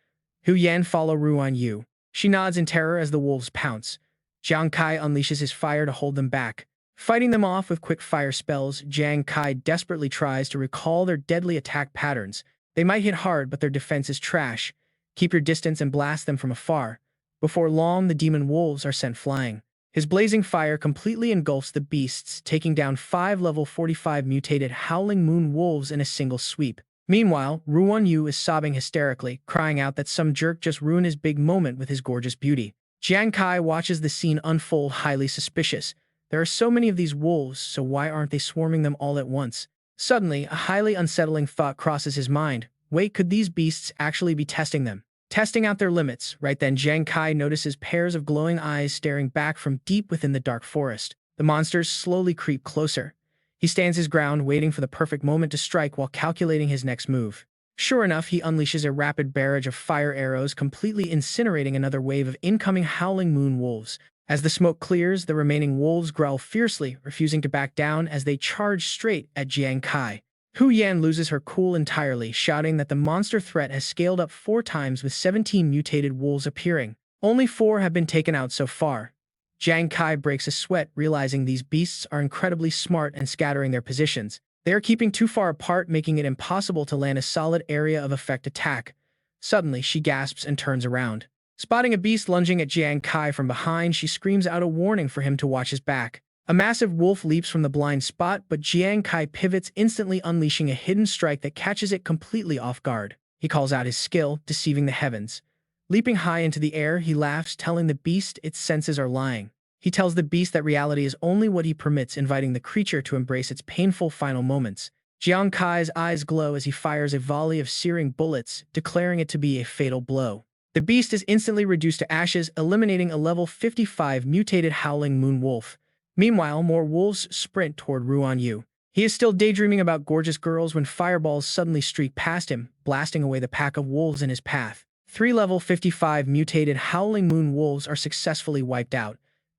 Hu Yan follow Ruan Yu. She nods in terror as the wolves pounce. Jiang Kai unleashes his fire to hold them back. Fighting them off with quick fire spells, Jiang Kai desperately tries to recall their deadly attack patterns. They might hit hard, but their defense is trash. Keep your distance and blast them from afar. Before long, the demon wolves are sent flying. His blazing fire completely engulfs the beasts, taking down 5 level 45 mutated Howling Moon wolves in a single sweep. Meanwhile, Ruan Yu is sobbing hysterically, crying out that some jerk just ruined his big moment with his gorgeous beauty. Jiang Kai watches the scene unfold, highly suspicious. There are so many of these wolves, so why aren't they swarming them all at once? Suddenly, a highly unsettling thought crosses his mind. Wait, could these beasts actually be testing them? Testing out their limits. Right then, Jiang Kai notices pairs of glowing eyes staring back from deep within the dark forest. The monsters slowly creep closer. He stands his ground, waiting for the perfect moment to strike while calculating his next move. Sure enough, he unleashes a rapid barrage of fire arrows, completely incinerating another wave of incoming Howling Moon wolves. As the smoke clears, the remaining wolves growl fiercely, refusing to back down as they charge straight at Jiang Kai. Hu Yan loses her cool entirely, shouting that the monster threat has scaled up 4 times, with 17 mutated wolves appearing. Only 4 have been taken out so far. Jiang Kai breaks a sweat, realizing these beasts are incredibly smart and scattering their positions. They are keeping too far apart, making it impossible to land a solid area of effect attack. Suddenly, she gasps and turns around. Spotting a beast lunging at Jiang Kai from behind, she screams out a warning for him to watch his back. A massive wolf leaps from the blind spot, but Jiang Kai pivots, instantly unleashing a hidden strike that catches it completely off guard. He calls out his skill, deceiving the heavens. Leaping high into the air, he laughs, telling the beast its senses are lying. He tells the beast that reality is only what he permits, inviting the creature to embrace its painful final moments. Jiang Kai's eyes glow as he fires a volley of searing bullets, declaring it to be a fatal blow. The beast is instantly reduced to ashes, eliminating a level 55 mutated Howling Moon wolf. Meanwhile, more wolves sprint toward Ruan Yu. He is still daydreaming about gorgeous girls when fireballs suddenly streak past him, blasting away the pack of wolves in his path. 3 level 55 mutated Howling Moon wolves are successfully wiped out.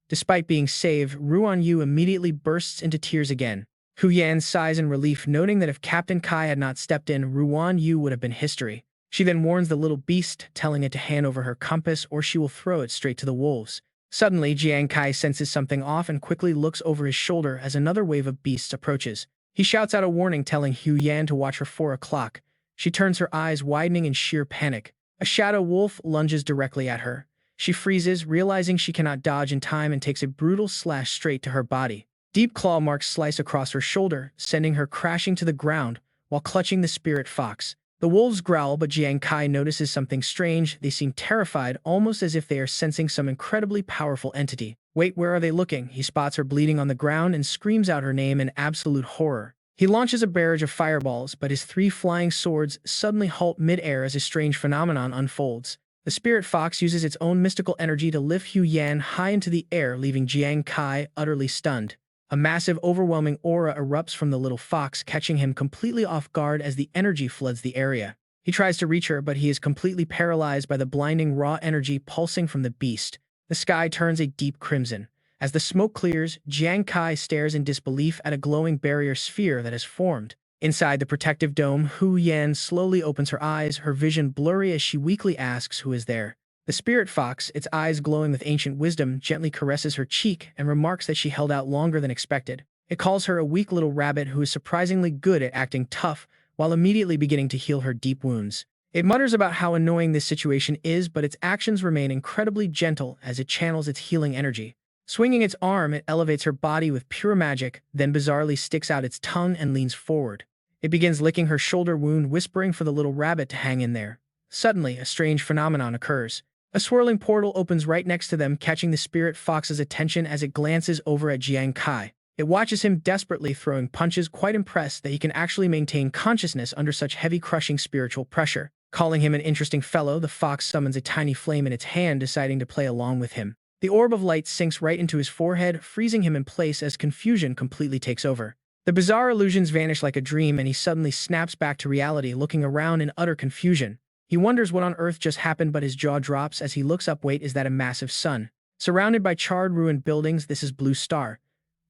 Despite being saved, Ruan Yu immediately bursts into tears again. Hu Yan sighs in relief, noting that if Captain Kai had not stepped in, Ruan Yu would have been history. She then warns the little beast, telling it to hand over her compass or she will throw it straight to the wolves. Suddenly, Jiang Kai senses something off and quickly looks over his shoulder as another wave of beasts approaches. He shouts out a warning, telling Hu Yan to watch her 4 o'clock. She turns, her eyes widening in sheer panic. A shadow wolf lunges directly at her. She freezes, realizing she cannot dodge in time, and takes a brutal slash straight to her body. Deep claw marks slice across her shoulder, sending her crashing to the ground while clutching the spirit fox. The wolves growl, but Jiang Kai notices something strange. They seem terrified, almost as if they are sensing some incredibly powerful entity. Wait, where are they looking? He spots her bleeding on the ground and screams out her name in absolute horror. He launches a barrage of fireballs, but his 3 flying swords suddenly halt mid-air as a strange phenomenon unfolds. The spirit fox uses its own mystical energy to lift Hu Yan high into the air, leaving Jiang Kai utterly stunned. A massive, overwhelming aura erupts from the little fox, catching him completely off guard as the energy floods the area. He tries to reach her, but he is completely paralyzed by the blinding raw energy pulsing from the beast. The sky turns a deep crimson. As the smoke clears, Jiang Kai stares in disbelief at a glowing barrier sphere that has formed. Inside the protective dome, Hu Yan slowly opens her eyes, her vision blurry as she weakly asks who is there. The spirit fox, its eyes glowing with ancient wisdom, gently caresses her cheek and remarks that she held out longer than expected. It calls her a weak little rabbit who is surprisingly good at acting tough, while immediately beginning to heal her deep wounds. It mutters about how annoying this situation is, but its actions remain incredibly gentle as it channels its healing energy. Swinging its arm, it elevates her body with pure magic, then bizarrely sticks out its tongue and leans forward. It begins licking her shoulder wound, whispering for the little rabbit to hang in there. Suddenly, a strange phenomenon occurs. A swirling portal opens right next to them, catching the spirit fox's attention as it glances over at Jiang Kai. It watches him desperately throwing punches, quite impressed that he can actually maintain consciousness under such heavy, crushing spiritual pressure. Calling him an interesting fellow, the fox summons a tiny flame in its hand, deciding to play along with him. The orb of light sinks right into his forehead, freezing him in place as confusion completely takes over. The bizarre illusions vanish like a dream, and he suddenly snaps back to reality, looking around in utter confusion. He wonders what on earth just happened, but his jaw drops as he looks up. Wait, is that a massive sun? Surrounded by charred, ruined buildings, this is Blue Star.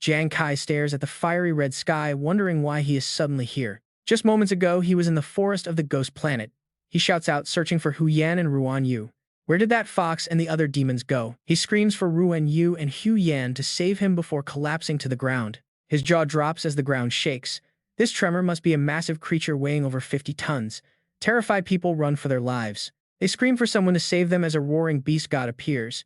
Jiang Kai stares at the fiery red sky, wondering why he is suddenly here. Just moments ago, he was in the forest of the ghost planet. He shouts out, searching for Hu Yan and Ruan Yu. Where did that fox and the other demons go? He screams for Ruan Yu and Hu Yan to save him before collapsing to the ground. His jaw drops as the ground shakes. This tremor must be a massive creature weighing over 50 tons. Terrified people run for their lives. They scream for someone to save them as a roaring beast god appears.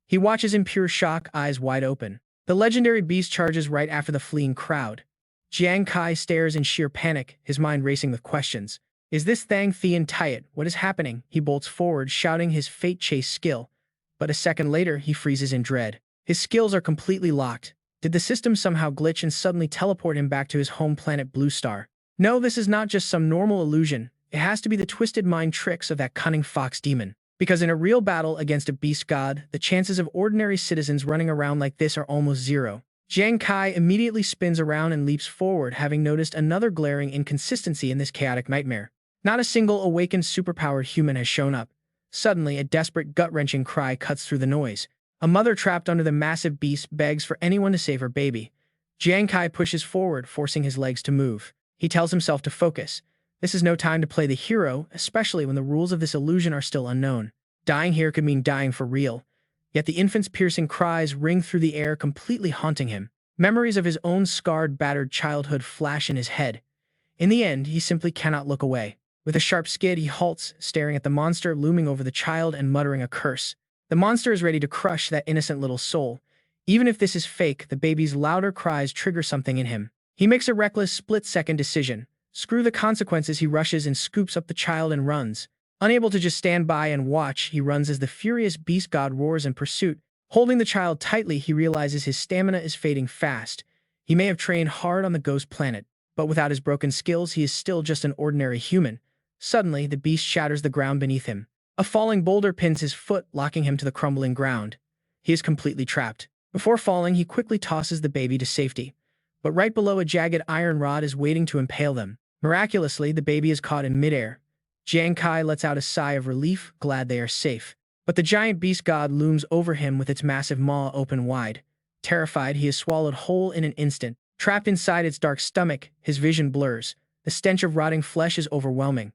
He watches in pure shock, eyes wide open. The legendary beast charges right after the fleeing crowd. Jiang Kai stares in sheer panic, his mind racing with questions. Is this Thang Thian Tiat? What is happening? He bolts forward, shouting his fate chase skill. But a second later, he freezes in dread. His skills are completely locked. Did the system somehow glitch and suddenly teleport him back to his home planet Blue Star? No, this is not just some normal illusion. It has to be the twisted mind tricks of that cunning fox demon. Because in a real battle against a beast god, the chances of ordinary citizens running around like this are almost zero. Jiang Kai immediately spins around and leaps forward, having noticed another glaring inconsistency in this chaotic nightmare. Not a single awakened superpowered human has shown up. Suddenly, a desperate, gut-wrenching cry cuts through the noise. A mother trapped under the massive beast begs for anyone to save her baby. Jiang Kai pushes forward, forcing his legs to move. He tells himself to focus. This is no time to play the hero, especially when the rules of this illusion are still unknown. Dying here could mean dying for real. Yet the infant's piercing cries ring through the air, completely haunting him. Memories of his own scarred, battered childhood flash in his head. In the end, he simply cannot look away. With a sharp skid, he halts, staring at the monster looming over the child and muttering a curse. The monster is ready to crush that innocent little soul. Even if this is fake, the baby's louder cries trigger something in him. He makes a reckless, split-second decision. Screw the consequences, he rushes and scoops up the child and runs. Unable to just stand by and watch, he runs as the furious beast god roars in pursuit. Holding the child tightly, he realizes his stamina is fading fast. He may have trained hard on the ghost planet, but without his broken skills, he is still just an ordinary human. Suddenly, the beast shatters the ground beneath him. A falling boulder pins his foot, locking him to the crumbling ground. He is completely trapped. Before falling, he quickly tosses the baby to safety. But right below, a jagged iron rod is waiting to impale them. Miraculously, the baby is caught in midair. Jiang Kai lets out a sigh of relief, glad they are safe. But the giant beast god looms over him with its massive maw open wide. Terrified, he is swallowed whole in an instant. Trapped inside its dark stomach, his vision blurs. The stench of rotting flesh is overwhelming.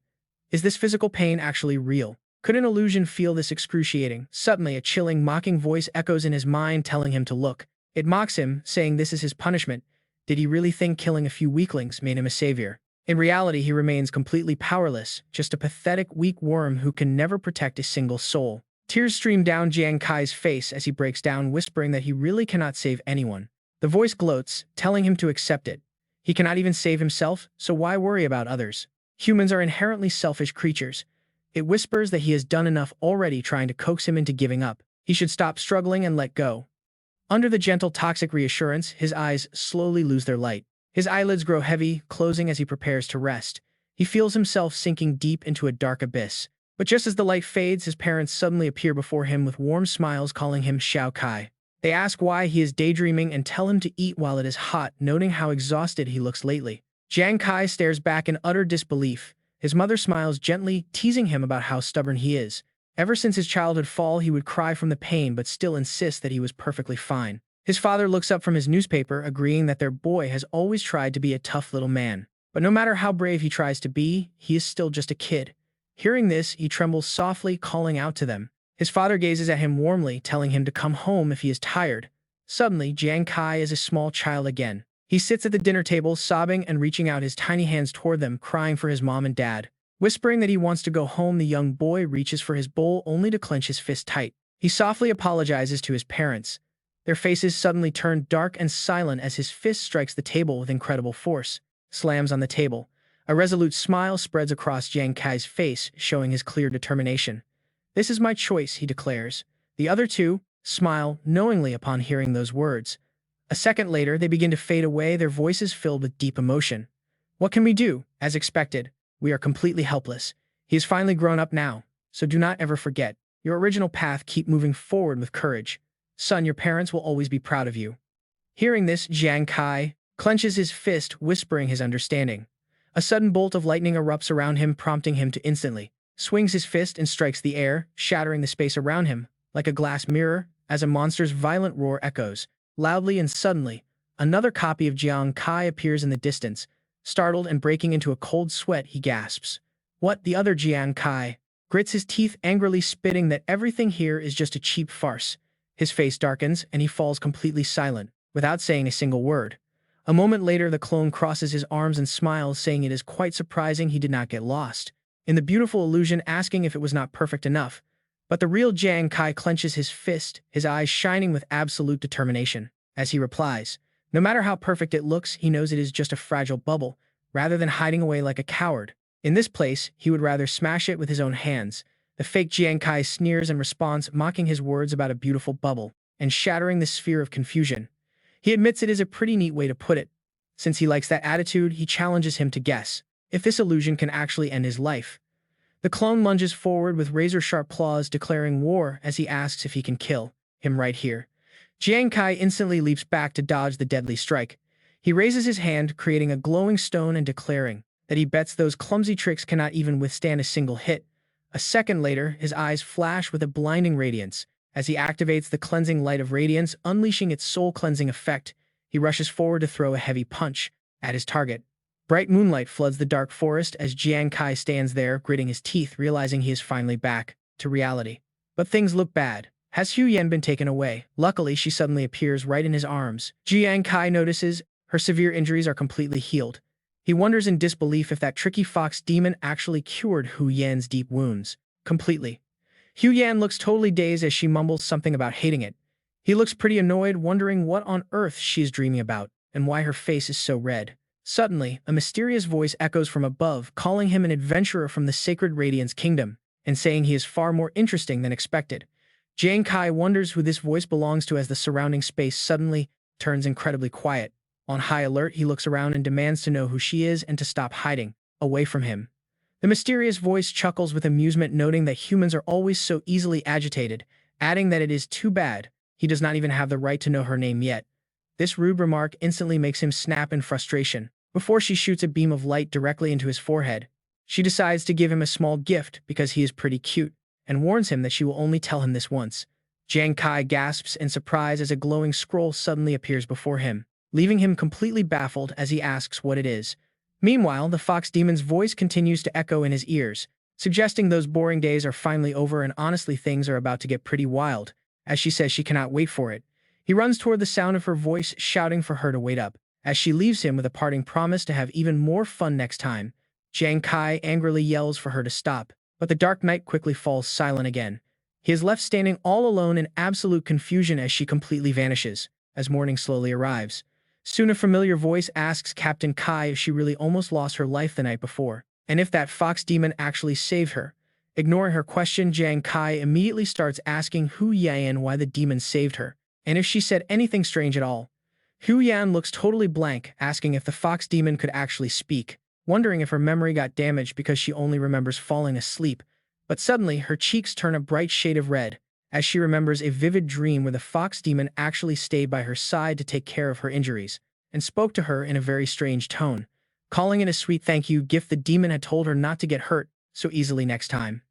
Is this physical pain actually real? Could an illusion feel this excruciating? Suddenly, a chilling, mocking voice echoes in his mind, telling him to look. It mocks him, saying this is his punishment. Did he really think killing a few weaklings made him a savior? In reality, he remains completely powerless, just a pathetic, weak worm who can never protect a single soul. Tears stream down Jiang Kai's face as he breaks down, whispering that he really cannot save anyone. The voice gloats, telling him to accept it. He cannot even save himself, so why worry about others? Humans are inherently selfish creatures. It whispers that he has done enough already, trying to coax him into giving up. He should stop struggling and let go. Under the gentle, toxic reassurance, his eyes slowly lose their light. His eyelids grow heavy, closing as he prepares to rest. He feels himself sinking deep into a dark abyss. But just as the light fades, his parents suddenly appear before him with warm smiles calling him Xiao Kai. They ask why he is daydreaming and tell him to eat while it is hot, noting how exhausted he looks lately. Jiang Kai stares back in utter disbelief. His mother smiles gently, teasing him about how stubborn he is. Ever since his childhood fall, he would cry from the pain but still insist that he was perfectly fine. His father looks up from his newspaper, agreeing that their boy has always tried to be a tough little man. But no matter how brave he tries to be, he is still just a kid. Hearing this, he trembles softly, calling out to them. His father gazes at him warmly, telling him to come home if he is tired. Suddenly, Jiang Kai is a small child again. He sits at the dinner table, sobbing and reaching out his tiny hands toward them, crying for his mom and dad. Whispering that he wants to go home, the young boy reaches for his bowl only to clench his fist tight. He softly apologizes to his parents. Their faces suddenly turn dark and silent as his fist strikes the table with incredible force. Slams on the table. A resolute smile spreads across Jiang Kai's face, showing his clear determination. "This is my choice," he declares. The other two smile knowingly upon hearing those words. A second later, they begin to fade away, their voices filled with deep emotion. "What can we do?" As expected, we are completely helpless. He is finally grown up now, so do not ever forget your original path. Keep moving forward with courage. Son, your parents will always be proud of you. Hearing this, Jiang Kai clenches his fist, whispering his understanding. A sudden bolt of lightning erupts around him, prompting him to instantly swings his fist and strikes the air, shattering the space around him like a glass mirror as a monster's violent roar echoes loudly, and suddenly, another copy of Jiang Kai appears in the distance. Startled and breaking into a cold sweat, he gasps. "What?" The other Jiang Kai grits his teeth, angrily spitting that everything here is just a cheap farce. His face darkens, and he falls completely silent, without saying a single word. A moment later, the clone crosses his arms and smiles, saying it is quite surprising he did not get lost in the beautiful illusion, asking if it was not perfect enough. But the real Jiang Kai clenches his fist, his eyes shining with absolute determination, as he replies. No matter how perfect it looks, he knows it is just a fragile bubble, rather than hiding away like a coward. In this place, he would rather smash it with his own hands. The fake Jiang Kai sneers in response, mocking his words about a beautiful bubble, and shattering the sphere of confusion. He admits it is a pretty neat way to put it. Since he likes that attitude, he challenges him to guess if this illusion can actually end his life. The clone lunges forward with razor-sharp claws, declaring war as he asks if he can kill him right here. Jiang Kai instantly leaps back to dodge the deadly strike. He raises his hand, creating a glowing stone and declaring that he bets those clumsy tricks cannot even withstand a single hit. A second later, his eyes flash with a blinding radiance. As he activates the cleansing light of radiance, unleashing its soul-cleansing effect, he rushes forward to throw a heavy punch at his target. Bright moonlight floods the dark forest as Jiang Kai stands there, gritting his teeth, realizing he is finally back to reality. But things look bad. Has Hu Yan been taken away? Luckily, she suddenly appears right in his arms. Jiang Kai notices her severe injuries are completely healed. He wonders in disbelief if that tricky fox demon actually cured Hu Yan's deep wounds completely. Hu Yan looks totally dazed as she mumbles something about hating it. He looks pretty annoyed, wondering what on earth she is dreaming about and why her face is so red. Suddenly, a mysterious voice echoes from above, calling him an adventurer from the Sacred Radiance Kingdom, and saying he is far more interesting than expected. Jiang Kai wonders who this voice belongs to as the surrounding space suddenly turns incredibly quiet. On high alert, he looks around and demands to know who she is and to stop hiding away from him. The mysterious voice chuckles with amusement, noting that humans are always so easily agitated, adding that it is too bad he does not even have the right to know her name yet. This rude remark instantly makes him snap in frustration. Before she shoots a beam of light directly into his forehead, she decides to give him a small gift because he is pretty cute, and warns him that she will only tell him this once. Jiang Kai gasps in surprise as a glowing scroll suddenly appears before him, leaving him completely baffled as he asks what it is. Meanwhile, the fox demon's voice continues to echo in his ears, suggesting those boring days are finally over and honestly things are about to get pretty wild, as she says she cannot wait for it. He runs toward the sound of her voice, shouting for her to wait up, as she leaves him with a parting promise to have even more fun next time. Jiang Kai angrily yells for her to stop, but the dark night quickly falls silent again. He is left standing all alone in absolute confusion as she completely vanishes, as morning slowly arrives. Soon a familiar voice asks Captain Kai if she really almost lost her life the night before, and if that fox demon actually saved her. Ignoring her question, Jiang Kai immediately starts asking Hu Yan why the demon saved her, and if she said anything strange at all. Hu Yan looks totally blank, asking if the fox demon could actually speak, wondering if her memory got damaged because she only remembers falling asleep. But suddenly, her cheeks turn a bright shade of red, as she remembers a vivid dream where the fox demon actually stayed by her side to take care of her injuries, and spoke to her in a very strange tone, calling it a sweet thank you gift the demon had told her not to get hurt so easily next time.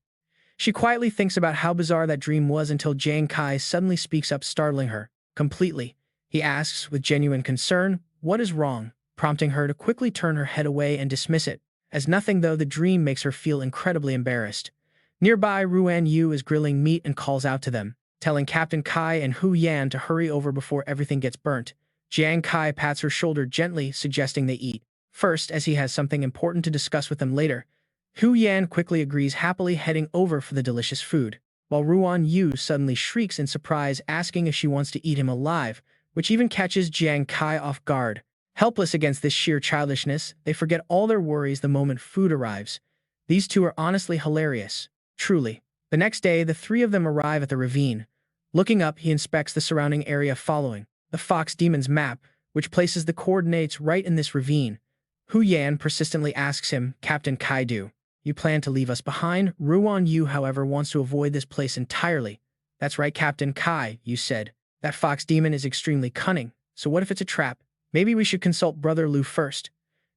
She quietly thinks about how bizarre that dream was until Jiang Kai suddenly speaks up, startling her completely. He asks with genuine concern, "What is wrong?" prompting her to quickly turn her head away and dismiss it. As nothing though, the dream makes her feel incredibly embarrassed. Nearby, Ruan Yu is grilling meat and calls out to them, telling Captain Kai and Hu Yan to hurry over before everything gets burnt. Jiang Kai pats her shoulder gently, suggesting they eat first, as he has something important to discuss with them later. Hu Yan quickly agrees, happily heading over for the delicious food, while Ruan Yu suddenly shrieks in surprise, asking if she wants to eat him alive, which even catches Jiang Kai off guard. Helpless against this sheer childishness, they forget all their worries the moment food arrives. These two are honestly hilarious. Truly. The next day, the three of them arrive at the ravine. Looking up, he inspects the surrounding area, following the fox demon's map, which places the coordinates right in this ravine. Hu Yan persistently asks him, "Captain Kai, do you plan to leave us behind?" Ruan Yu, however, wants to avoid this place entirely. "That's right, Captain Kai," you said. "That fox demon is extremely cunning, so what if it's a trap? Maybe we should consult Brother Lu first."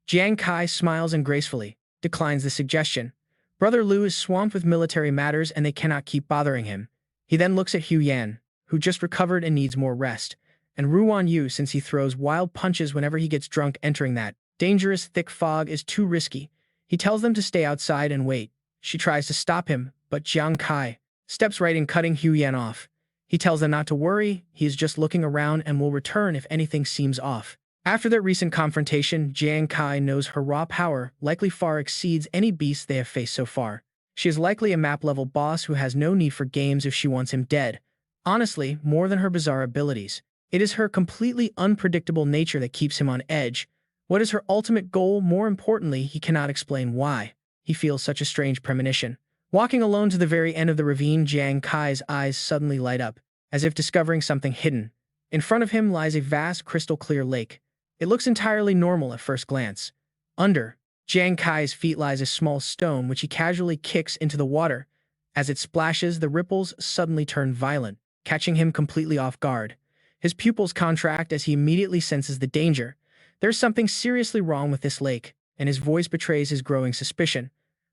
Jiang Kai smiles and gracefully declines the suggestion. Brother Lu is swamped with military matters and they cannot keep bothering him. He then looks at Hu Yan, who just recovered and needs more rest, and Ruan Yu, since he throws wild punches whenever he gets drunk. Entering that dangerous thick fog is too risky. He tells them to stay outside and wait. She tries to stop him, but Jiang Kai steps right in, cutting Hu Yan off. He tells them not to worry, he is just looking around and will return if anything seems off. After their recent confrontation, Jiang Kai knows her raw power likely far exceeds any beast they have faced so far. She is likely a map-level boss who has no need for games if she wants him dead. Honestly, more than her bizarre abilities, it is her completely unpredictable nature that keeps him on edge. What is her ultimate goal? More importantly, he cannot explain why. He feels such a strange premonition. Walking alone to the very end of the ravine, Jiang Kai's eyes suddenly light up, as if discovering something hidden. In front of him lies a vast crystal-clear lake. It looks entirely normal at first glance. Under Jiang Kai's feet lies a small stone which he casually kicks into the water. As it splashes, the ripples suddenly turn violent, catching him completely off guard. His pupils contract as he immediately senses the danger. There's something seriously wrong with this lake, and his voice betrays his growing suspicion.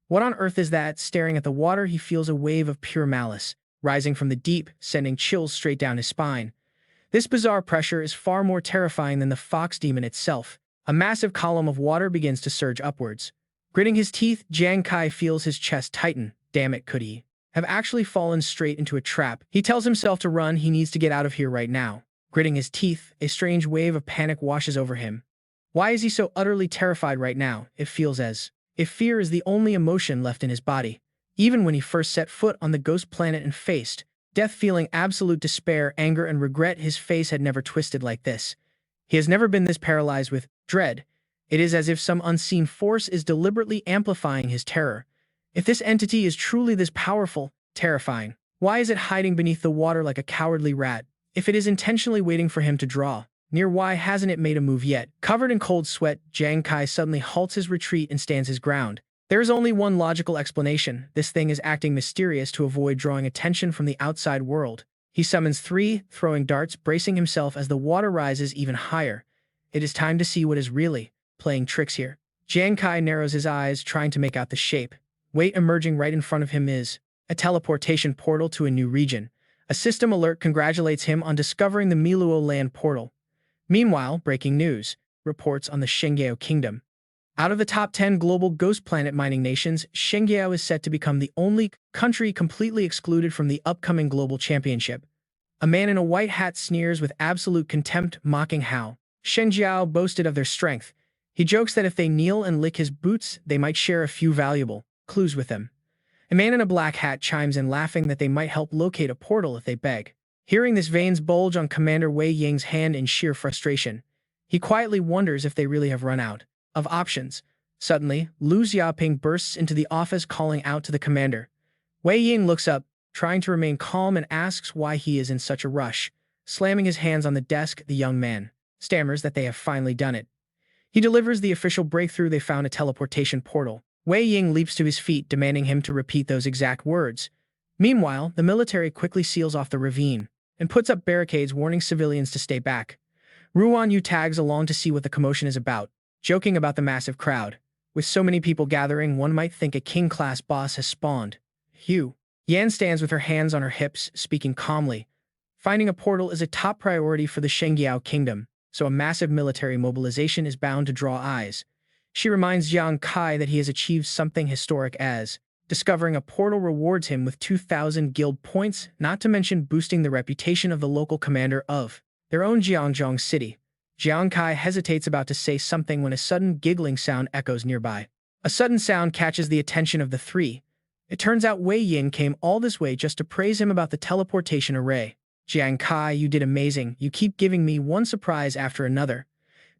What on earth is that? Staring at the water, he feels a wave of pure malice rising from the deep, sending chills straight down his spine. This bizarre pressure is far more terrifying than the fox demon itself. A massive column of water begins to surge upwards. Gritting his teeth, Jiang Kai feels his chest tighten. Damn it, could he have actually fallen straight into a trap? He tells himself to run, he needs to get out of here right now. Gritting his teeth, a strange wave of panic washes over him. Why is he so utterly terrified right now? It feels as if fear is the only emotion left in his body. Even when he first set foot on the ghost planet and faced death, feeling absolute despair, anger, and regret, his face had never twisted like this. He has never been this paralyzed with dread. It is as if some unseen force is deliberately amplifying his terror. If this entity is truly this powerful, terrifying, why is it hiding beneath the water like a cowardly rat? If it is intentionally waiting for him to draw near, why hasn't it made a move yet? Covered in cold sweat, Jiang Kai suddenly halts his retreat and stands his ground. There is only one logical explanation. This thing is acting mysterious to avoid drawing attention from the outside world. He summons 3 throwing darts, bracing himself as the water rises even higher. It is time to see what is really playing tricks here. Jiang Kai narrows his eyes, trying to make out the shape. Wait, emerging right in front of him is a teleportation portal to a new region. A system alert congratulates him on discovering the Miluo land portal. Meanwhile, breaking news reports on the Shengyao Kingdom. Out of the top 10 global ghost planet mining nations, Shengyao is set to become the only country completely excluded from the upcoming global championship. A man in a white hat sneers with absolute contempt, mocking how Shengyao boasted of their strength. He jokes that if they kneel and lick his boots, they might share a few valuable clues with him. A man in a black hat chimes in, laughing that they might help locate a portal if they beg. Hearing this, veins bulge on Commander Wei Ying's hand in sheer frustration. He quietly wonders if they really have run out of options. Suddenly, Lu Xiaoping bursts into the office, calling out to the commander. Wei Ying looks up, trying to remain calm, and asks why he is in such a rush. Slamming his hands on the desk, the young man stammers that they have finally done it. He delivers the official breakthrough. They found a teleportation portal. Wei Ying leaps to his feet, demanding him to repeat those exact words. Meanwhile, the military quickly seals off the ravine and puts up barricades warning civilians to stay back. Ruan Yu tags along to see what the commotion is about, joking about the massive crowd. With so many people gathering, one might think a king-class boss has spawned. Hu Yan stands with her hands on her hips, speaking calmly. Finding a portal is a top priority for the Shengyao kingdom, so a massive military mobilization is bound to draw eyes. She reminds Jiang Kai that he has achieved something historic as discovering a portal rewards him with 2,000 guild points, not to mention boosting the reputation of the local commander of their own Jiangzhong city. Jiang Kai hesitates about to say something when a sudden giggling sound echoes nearby. A sudden sound catches the attention of the three. It turns out Wei Ying came all this way just to praise him about the teleportation array. Jiang Kai, you did amazing. You keep giving me one surprise after another.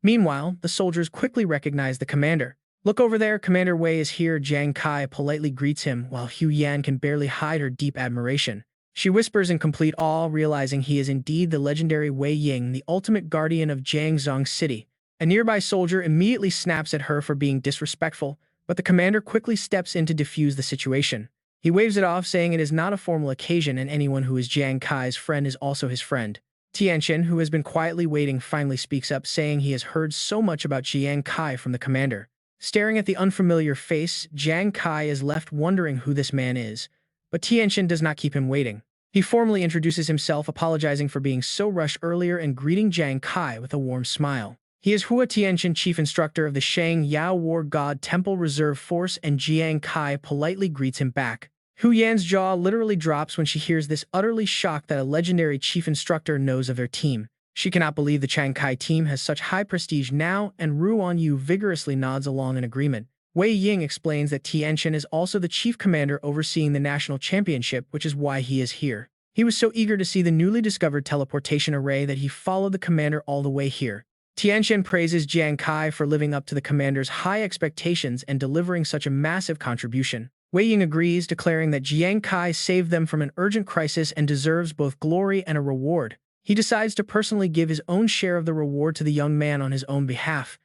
Meanwhile, the soldiers quickly recognize the commander. Look over there, Commander Wei is here. Jiang Kai politely greets him, while Hu Yan can barely hide her deep admiration. She whispers in complete awe, realizing he is indeed the legendary Wei Ying, the ultimate guardian of Jiangzhong City. A nearby soldier immediately snaps at her for being disrespectful, but the commander quickly steps in to defuse the situation. He waves it off, saying it is not a formal occasion and anyone who is Jiang Kai's friend is also his friend. Tianqian, who has been quietly waiting, finally speaks up, saying he has heard so much about Jiang Kai from the commander. Staring at the unfamiliar face, Jiang Kai is left wondering who this man is. But Tianqian does not keep him waiting. He formally introduces himself, apologizing for being so rushed earlier and greeting Jiang Kai with a warm smile. He is Hua Tianqian, chief instructor of the Shang Yao War God Temple Reserve Force, and Jiang Kai politely greets him back. Hu Yan's jaw literally drops when she hears this, utterly shocked that a legendary chief instructor knows of their team. She cannot believe the Jiang Kai team has such high prestige now, and Ruan Yu vigorously nods along in agreement. Wei Ying explains that Tianqian is also the chief commander overseeing the national championship, which is why he is here. He was so eager to see the newly discovered teleportation array that he followed the commander all the way here. Tianqian praises Jiang Kai for living up to the commander's high expectations and delivering such a massive contribution. Wei Ying agrees, declaring that Jiang Kai saved them from an urgent crisis and deserves both glory and a reward. He decides to personally give his own share of the reward to the young man on his own behalf.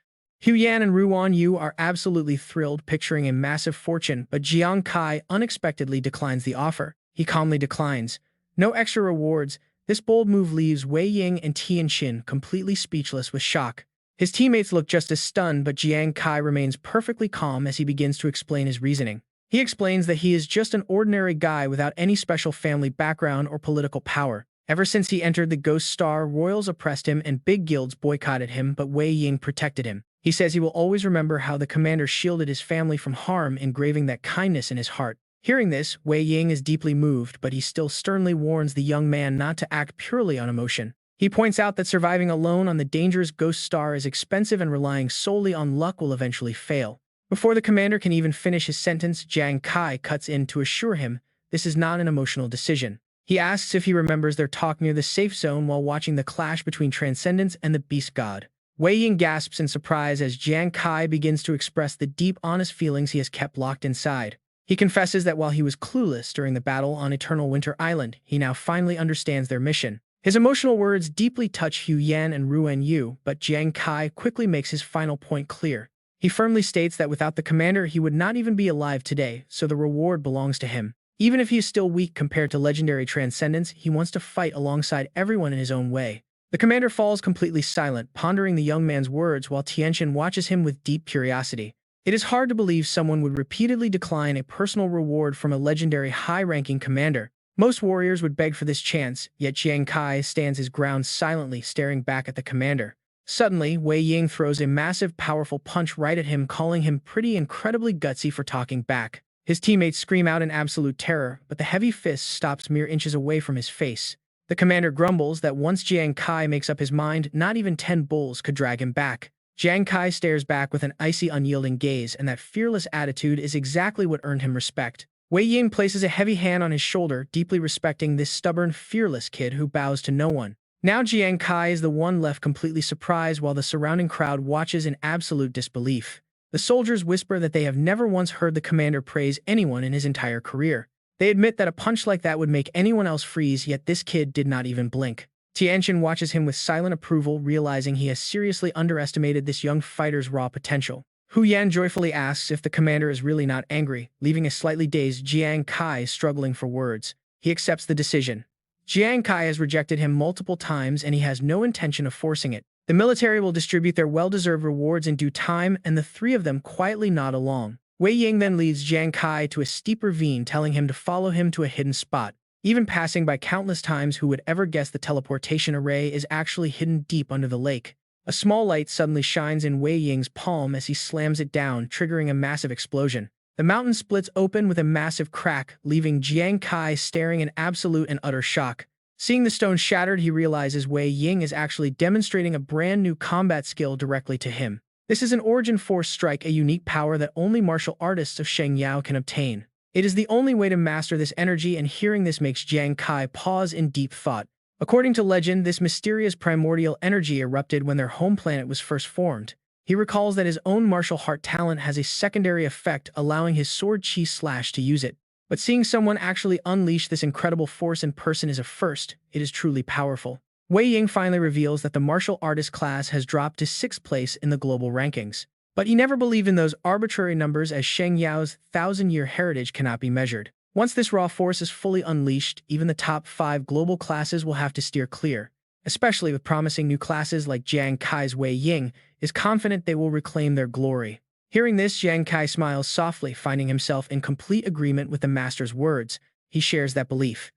Hu Yan and Ruan Yu are absolutely thrilled, picturing a massive fortune, but Jiang Kai unexpectedly declines the offer. He calmly declines. No extra rewards. This bold move leaves Wei Ying and Tianqian completely speechless with shock. His teammates look just as stunned, but Jiang Kai remains perfectly calm as he begins to explain his reasoning. He explains that he is just an ordinary guy without any special family background or political power. Ever since he entered the Ghost Star, royals oppressed him and big guilds boycotted him, but Wei Ying protected him. He says he will always remember how the commander shielded his family from harm, engraving that kindness in his heart. Hearing this, Wei Ying is deeply moved, but he still sternly warns the young man not to act purely on emotion. He points out that surviving alone on the dangerous Ghost Star is expensive and relying solely on luck will eventually fail. Before the commander can even finish his sentence, Jiang Kai cuts in to assure him this is not an emotional decision. He asks if he remembers their talk near the safe zone while watching the clash between Transcendence and the Beast God. Wei Ying gasps in surprise as Jiang Kai begins to express the deep, honest feelings he has kept locked inside. He confesses that while he was clueless during the battle on Eternal Winter Island, he now finally understands their mission. His emotional words deeply touch Hu Yan and Ruan Yu, but Jiang Kai quickly makes his final point clear. He firmly states that without the commander, he would not even be alive today, so the reward belongs to him. Even if he is still weak compared to legendary Transcendence, he wants to fight alongside everyone in his own way. The commander falls completely silent, pondering the young man's words while Tianqian watches him with deep curiosity. It is hard to believe someone would repeatedly decline a personal reward from a legendary high-ranking commander. Most warriors would beg for this chance, yet Jiang Kai stands his ground silently, staring back at the commander. Suddenly, Wei Ying throws a massive, powerful punch right at him, calling him pretty incredibly gutsy for talking back. His teammates scream out in absolute terror, but the heavy fist stops mere inches away from his face. The commander grumbles that once Jiang Kai makes up his mind, not even 10 bulls could drag him back. Jiang Kai stares back with an icy, unyielding gaze, and that fearless attitude is exactly what earned him respect. Wei Ying places a heavy hand on his shoulder, deeply respecting this stubborn, fearless kid who bows to no one. Now Jiang Kai is the one left completely surprised while the surrounding crowd watches in absolute disbelief. The soldiers whisper that they have never once heard the commander praise anyone in his entire career. They admit that a punch like that would make anyone else freeze, yet this kid did not even blink. Tianqian watches him with silent approval, realizing he has seriously underestimated this young fighter's raw potential. Hu Yan joyfully asks if the commander is really not angry, leaving a slightly dazed Jiang Kai struggling for words. He accepts the decision. Jiang Kai has rejected him multiple times and he has no intention of forcing it. The military will distribute their well-deserved rewards in due time, and the three of them quietly nod along. Wei Ying then leads Jiang Kai to a steep ravine, telling him to follow him to a hidden spot. Even passing by countless times, who would ever guess the teleportation array is actually hidden deep under the lake. A small light suddenly shines in Wei Ying's palm as he slams it down, triggering a massive explosion. The mountain splits open with a massive crack, leaving Jiang Kai staring in absolute and utter shock. Seeing the stone shattered, he realizes Wei Ying is actually demonstrating a brand new combat skill directly to him. This is an Origin Force Strike, a unique power that only martial artists of Shengyao can obtain. It is the only way to master this energy, and hearing this makes Jiang Kai pause in deep thought. According to legend, this mysterious primordial energy erupted when their home planet was first formed. He recalls that his own martial art talent has a secondary effect, allowing his sword Chi Slash to use it. But seeing someone actually unleash this incredible force in person is a first. It is truly powerful. Wei Ying finally reveals that the martial artist class has dropped to 6th place in the global rankings. But he never believed in those arbitrary numbers, as Shengyao's 1,000-year heritage cannot be measured. Once this raw force is fully unleashed, even the top 5 global classes will have to steer clear. Especially with promising new classes like Jiang Kai's, Wei Ying is confident they will reclaim their glory. Hearing this, Jiang Kai smiles softly, finding himself in complete agreement with the master's words. He shares that belief.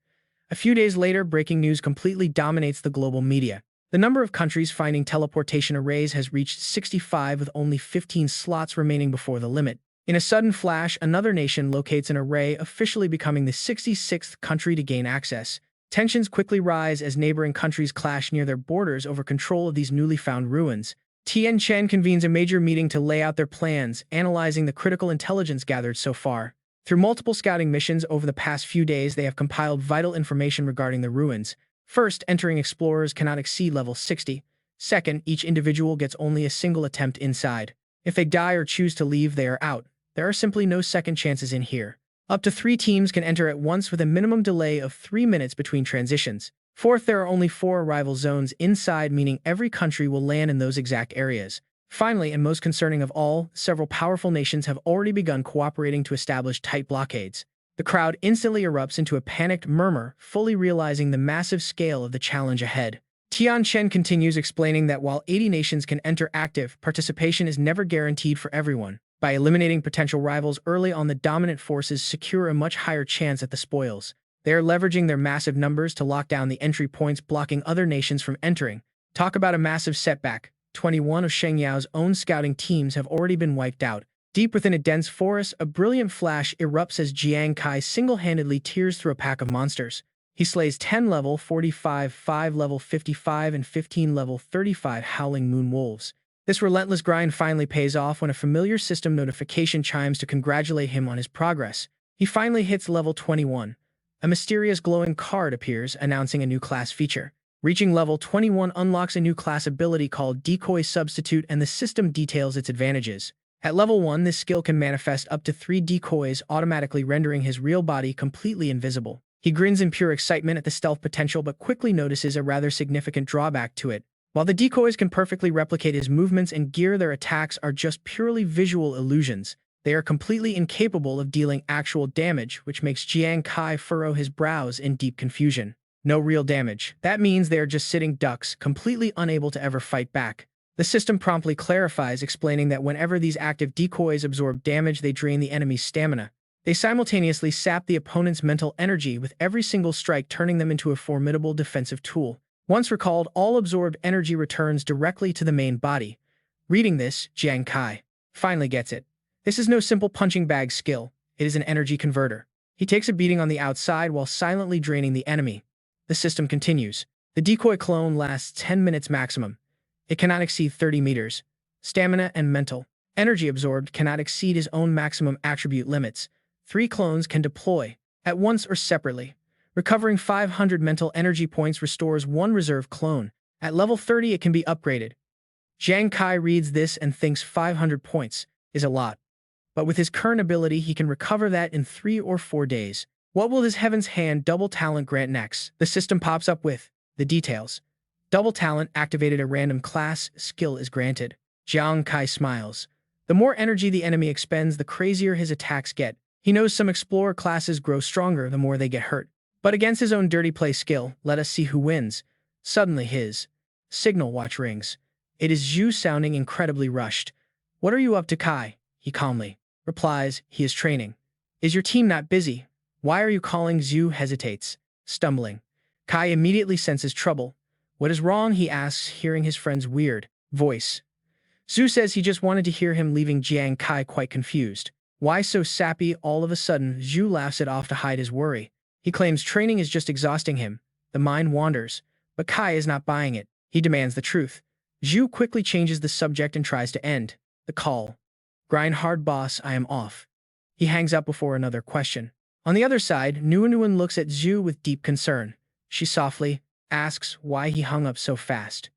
A few days later, breaking news completely dominates the global media. The number of countries finding teleportation arrays has reached 65, with only 15 slots remaining before the limit. In a sudden flash, another nation locates an array, officially becoming the 66th country to gain access. Tensions quickly rise as neighboring countries clash near their borders over control of these newly found ruins. Tian Chen convenes a major meeting to lay out their plans, analyzing the critical intelligence gathered so far. Through multiple scouting missions over the past few days, they have compiled vital information regarding the ruins. First, entering explorers cannot exceed level 60. Second, each individual gets only a single attempt inside. If they die or choose to leave, they are out. There are simply no second chances in here. Up to 3 teams can enter at once with a minimum delay of 3 minutes between transitions. Fourth, there are only 4 arrival zones inside, meaning every country will land in those exact areas. Finally, and most concerning of all, several powerful nations have already begun cooperating to establish tight blockades. The crowd instantly erupts into a panicked murmur, fully realizing the massive scale of the challenge ahead. Tian Chen continues, explaining that while 80 nations can enter, active participation is never guaranteed for everyone. By eliminating potential rivals early on, the dominant forces secure a much higher chance at the spoils. They are leveraging their massive numbers to lock down the entry points, blocking other nations from entering. Talk about a massive setback. 21 of Shengyao's own scouting teams have already been wiped out. Deep within a dense forest, a brilliant flash erupts as Jiang Kai single-handedly tears through a pack of monsters. He slays 10 level 45, 5 level 55, and 15 level 35 howling moon wolves. This relentless grind finally pays off when a familiar system notification chimes to congratulate him on his progress. He finally hits level 21. A mysterious glowing card appears, announcing a new class feature. Reaching level 21 unlocks a new class ability called Decoy Substitute, and the system details its advantages. At level 1, this skill can manifest up to 3 decoys, automatically rendering his real body completely invisible. He grins in pure excitement at the stealth potential, but quickly notices a rather significant drawback to it. While the decoys can perfectly replicate his movements and gear, their attacks are just purely visual illusions. They are completely incapable of dealing actual damage, which makes Jiang Kai furrow his brows in deep confusion. No real damage. That means they are just sitting ducks, completely unable to ever fight back. The system promptly clarifies, explaining that whenever these active decoys absorb damage, they drain the enemy's stamina. They simultaneously sap the opponent's mental energy with every single strike, turning them into a formidable defensive tool. Once recalled, all absorbed energy returns directly to the main body. Reading this, Jiang Kai finally gets it. This is no simple punching bag skill. It is an energy converter. He takes a beating on the outside while silently draining the enemy. The system continues. The decoy clone lasts 10 minutes maximum. It cannot exceed 30 meters. Stamina and mental energy absorbed cannot exceed his own maximum attribute limits. 3 clones can deploy at once or separately. Recovering 500 mental energy points restores 1 reserve clone. At level 30, it can be upgraded. Jiang Kai reads this and thinks 500 points is a lot. But with his current ability, he can recover that in 3 or 4 days. What will his Heaven's Hand double talent grant next? The system pops up with the details. Double talent activated, a random class skill is granted. Jiang Kai smiles. The more energy the enemy expends, the crazier his attacks get. He knows some explorer classes grow stronger the more they get hurt. But against his own dirty play skill, let us see who wins. Suddenly his signal watch rings. It is Zhu sounding incredibly rushed. "What are you up to, Kai?" He calmly replies. He is training. "Is your team not busy? Why are you calling?" Zhu hesitates, stumbling. Kai immediately senses trouble. "What is wrong?" he asks, hearing his friend's weird voice. Zhu says he just wanted to hear him, leaving Jiang Kai quite confused. Why so sappy all of a sudden? Zhu laughs it off to hide his worry. He claims training is just exhausting him. The mind wanders. But Kai is not buying it. He demands the truth. Zhu quickly changes the subject and tries to end the call. "Grind hard, boss, I am off." He hangs up before another question. On the other side, Nuan looks at Zhu with deep concern. She softly asks why he hung up so fast.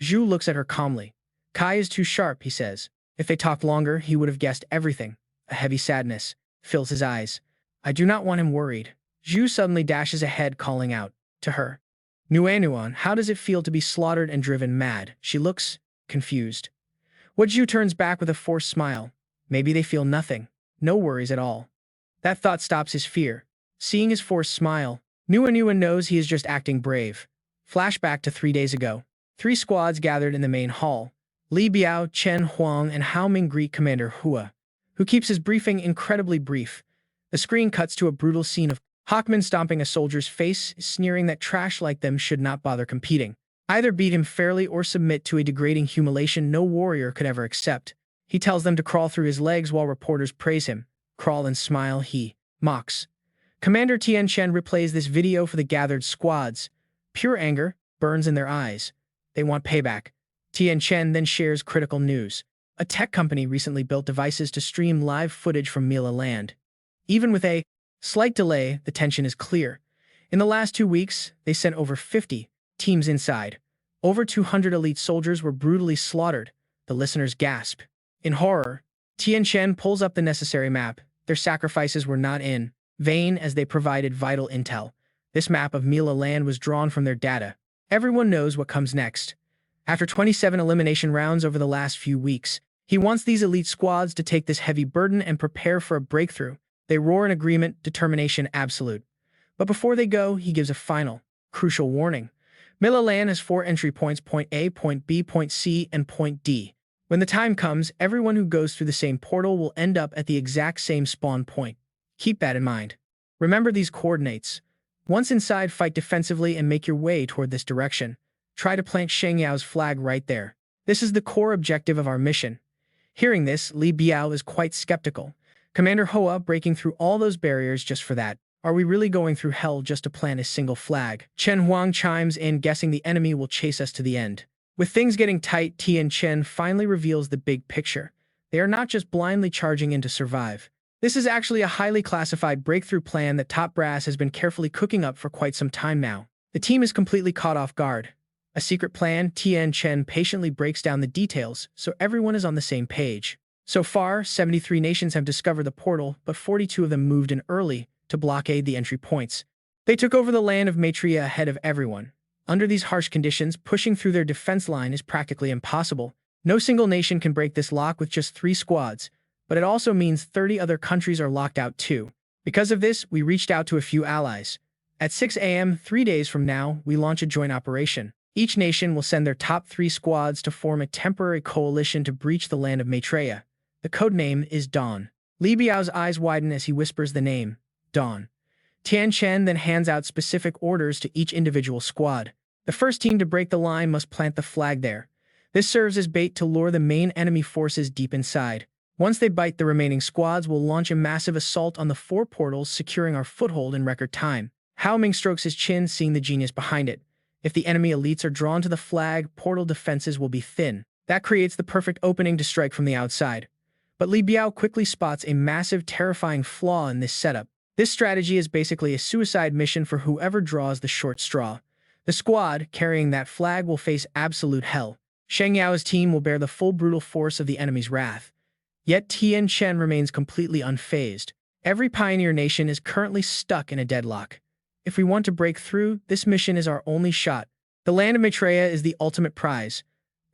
Zhu looks at her calmly. "Kai is too sharp," he says. If they talked longer, he would have guessed everything. A heavy sadness fills his eyes. "I do not want him worried." Zhu suddenly dashes ahead, calling out to her. "Nuan, how does it feel to be slaughtered and driven mad?" She looks confused. What Zhu turns back with a forced smile. Maybe they feel nothing. No worries at all. That thought stops his fear. Seeing his forced smile, Nuan knows he is just acting brave. Flashback to 3 days ago. 3 squads gathered in the main hall. Li Biao, Chen Huang, and Hao Ming greet Commander Hua, who keeps his briefing incredibly brief. The screen cuts to a brutal scene of Hawkman stomping a soldier's face, sneering that trash like them should not bother competing. Either beat him fairly or submit to a degrading humiliation no warrior could ever accept. He tells them to crawl through his legs while reporters praise him. "Crawl and smile," he mocks. Commander Tian Chen replays this video for the gathered squads. Pure anger burns in their eyes. They want payback. Tian Chen then shares critical news. A tech company recently built devices to stream live footage from Mila Land. Even with a slight delay, the tension is clear. In the last 2 weeks, they sent over 50 teams inside. Over 200 elite soldiers were brutally slaughtered. The listeners gasp. In horror, Tian Chen pulls up the necessary map. Their sacrifices were not in vain, as they provided vital intel. This map of Mila Land was drawn from their data. Everyone knows what comes next. After 27 elimination rounds over the last few weeks, he wants these elite squads to take this heavy burden and prepare for a breakthrough. They roar in agreement, determination absolute. But before they go, he gives a final, crucial warning. Mila Land has 4 entry points: Point A, Point B, Point C, and Point D. When the time comes, everyone who goes through the same portal will end up at the exact same spawn point. Keep that in mind. Remember these coordinates. Once inside, fight defensively and make your way toward this direction. Try to plant Sheng Yao's flag right there. This is the core objective of our mission. Hearing this, Li Biao is quite skeptical. Commander Hoa breaking through all those barriers just for that. Are we really going through hell just to plant a single flag? Chen Huang chimes in, guessing the enemy will chase us to the end. With things getting tight, Tian Chen finally reveals the big picture. They are not just blindly charging in to survive. This is actually a highly classified breakthrough plan that Top Brass has been carefully cooking up for quite some time now. The team is completely caught off guard. A secret plan. Tian Chen patiently breaks down the details so everyone is on the same page. So far, 73 nations have discovered the portal, but 42 of them moved in early to blockade the entry points. They took over the land of Maitreya ahead of everyone. Under these harsh conditions, pushing through their defense line is practically impossible. No single nation can break this lock with just 3 squads, but it also means 30 other countries are locked out too. Because of this, we reached out to a few allies. At 6 a.m., 3 days from now, we launch a joint operation. Each nation will send their top 3 squads to form a temporary coalition to breach the land of Maitreya. The codename is Dawn. Li Biao's eyes widen as he whispers the name, Dawn. Tian Chen then hands out specific orders to each individual squad. The first team to break the line must plant the flag there. This serves as bait to lure the main enemy forces deep inside. Once they bite, the remaining squads will launch a massive assault on the 4 portals, securing our foothold in record time. Hao Ming strokes his chin, seeing the genius behind it. If the enemy elites are drawn to the flag, portal defenses will be thin. That creates the perfect opening to strike from the outside. But Li Biao quickly spots a massive, terrifying flaw in this setup. This strategy is basically a suicide mission for whoever draws the short straw. The squad carrying that flag will face absolute hell. Sheng Yao's team will bear the full brutal force of the enemy's wrath. Yet Tian Chen remains completely unfazed. Every pioneer nation is currently stuck in a deadlock. If we want to break through, this mission is our only shot. The land of Maitreya is the ultimate prize.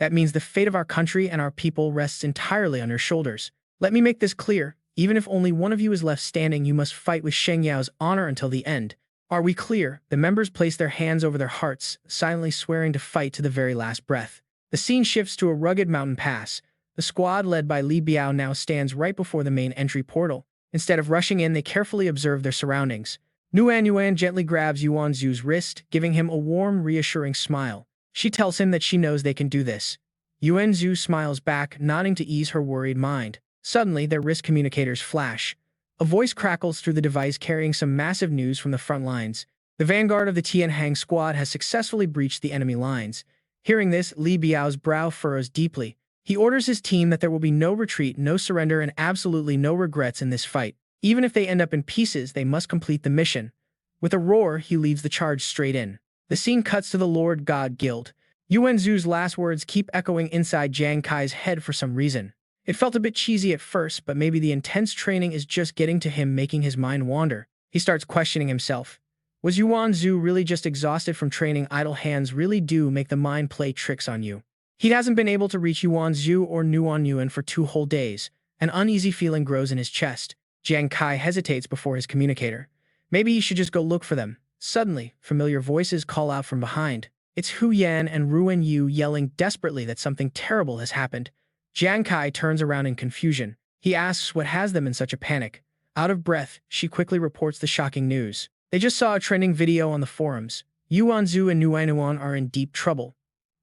That means the fate of our country and our people rests entirely on your shoulders. Let me make this clear. Even if only one of you is left standing, you must fight with Sheng Yao's honor until the end. Are we clear? The members place their hands over their hearts, silently swearing to fight to the very last breath. The scene shifts to a rugged mountain pass. The squad led by Li Biao now stands right before the main entry portal. Instead of rushing in, they carefully observe their surroundings. Yuan gently grabs Yuan Zhu's wrist, giving him a warm, reassuring smile. She tells him that she knows they can do this. Yuan Zhu smiles back, nodding to ease her worried mind. Suddenly, their wrist communicators flash. A voice crackles through the device carrying some massive news from the front lines. The vanguard of the Tianhang squad has successfully breached the enemy lines. Hearing this, Li Biao's brow furrows deeply. He orders his team that there will be no retreat, no surrender, and absolutely no regrets in this fight. Even if they end up in pieces, they must complete the mission. With a roar, he leads the charge straight in. The scene cuts to the Lord God Guild. Yuan Zhu's last words keep echoing inside Jiang Kai's head for some reason. It felt a bit cheesy at first, but maybe the intense training is just getting to him, making his mind wander. He starts questioning himself. Was Yuan Zhu really just exhausted from training? Idle hands really do make the mind play tricks on you. He hasn't been able to reach Yuan Zhu or Nuan Yuan for 2 whole days. An uneasy feeling grows in his chest. Jiang Kai hesitates before his communicator. Maybe he should just go look for them. Suddenly, familiar voices call out from behind. It's Hu Yan and Ruan Yu yelling desperately that something terrible has happened. Jiang Kai turns around in confusion. He asks what has them in such a panic. Out of breath, she quickly reports the shocking news. They just saw a trending video on the forums. Yuan Zhu and Nuan Yuan are in deep trouble.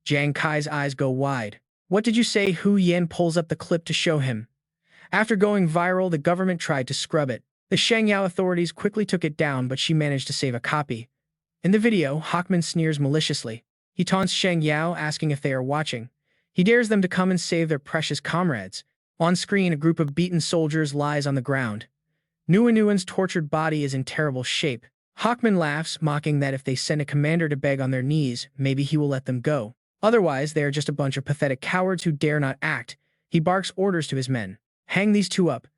Jiang Kai's eyes go wide. What did you say? Hu Yan pulls up the clip to show him. After going viral, the government tried to scrub it. The Shangyao authorities quickly took it down, but she managed to save a copy. In the video, Hawkman sneers maliciously. He taunts Sheng Yao, asking if they are watching. He dares them to come and save their precious comrades. On screen, a group of beaten soldiers lies on the ground. Nuan Yuan's tortured body is in terrible shape. Hawkman laughs, mocking that if they send a commander to beg on their knees, maybe he will let them go. Otherwise, they are just a bunch of pathetic cowards who dare not act. He barks orders to his men. Hang these 2 up.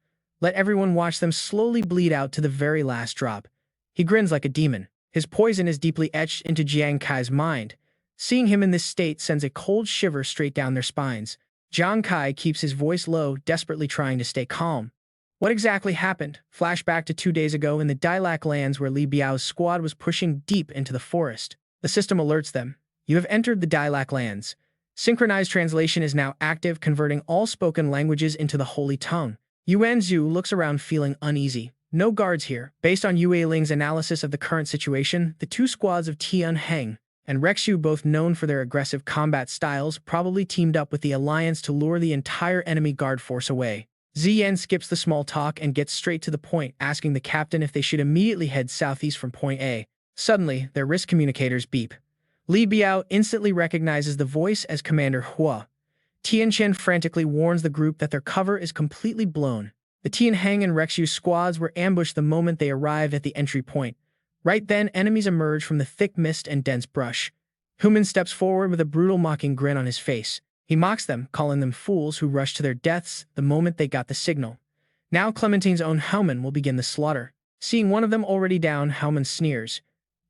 Let everyone watch them slowly bleed out to the very last drop. He grins like a demon. His poison is deeply etched into Jiang Kai's mind. Seeing him in this state sends a cold shiver straight down their spines. Jiang Kai keeps his voice low, desperately trying to stay calm. What exactly happened? Flashback to 2 days ago in the Dilac lands where Li Biao's squad was pushing deep into the forest. The system alerts them. You have entered the Dilac lands. Synchronized translation is now active, converting all spoken languages into the holy tongue. Yuan Zhu looks around feeling uneasy. No guards here. Based on Yue Ling's analysis of the current situation, the 2 squads of Tianheng and Rexu, both known for their aggressive combat styles, probably teamed up with the alliance to lure the entire enemy guard force away. Ziyan skips the small talk and gets straight to the point, asking the captain if they should immediately head southeast from point A. Suddenly, their wrist communicators beep. Li Biao instantly recognizes the voice as Commander Hua. Tianchen frantically warns the group that their cover is completely blown. The Tianheng and Rexu squads were ambushed the moment they arrived at the entry point. Right then, enemies emerge from the thick mist and dense brush. Human steps forward with a brutal mocking grin on his face. He mocks them, calling them fools who rushed to their deaths the moment they got the signal. Now Clementine's own Hauman will begin the slaughter. Seeing one of them already down, Hauman sneers.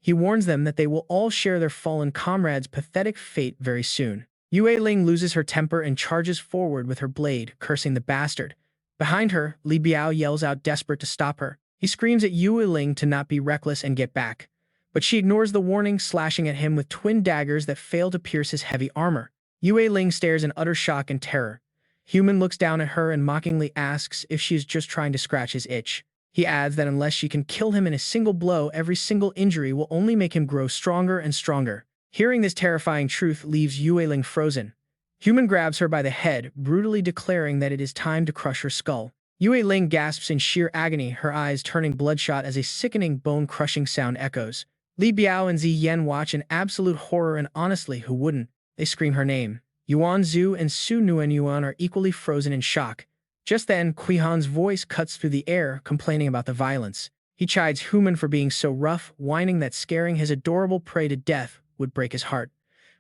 He warns them that they will all share their fallen comrade's pathetic fate very soon. Yue Ling loses her temper and charges forward with her blade, cursing the bastard. Behind her, Li Biao yells out, desperate to stop her. He screams at Yue Ling to not be reckless and get back. But she ignores the warning, slashing at him with twin daggers that fail to pierce his heavy armor. Yue Ling stares in utter shock and terror. Human looks down at her and mockingly asks if she is just trying to scratch his itch. He adds that unless she can kill him in a single blow, every single injury will only make him grow stronger and stronger. Hearing this terrifying truth leaves Yue Ling frozen. Human grabs her by the head, brutally declaring that it is time to crush her skull. Yue Ling gasps in sheer agony, her eyes turning bloodshot as a sickening, bone-crushing sound echoes. Li Biao and Ziyan watch in absolute horror, and honestly, who wouldn't? They scream her name. Yuan Zhu and Su Nuan Yuan are equally frozen in shock. Just then, Qihan's voice cuts through the air, complaining about the violence. He chides Human for being so rough, whining that scaring his adorable prey to death would break his heart.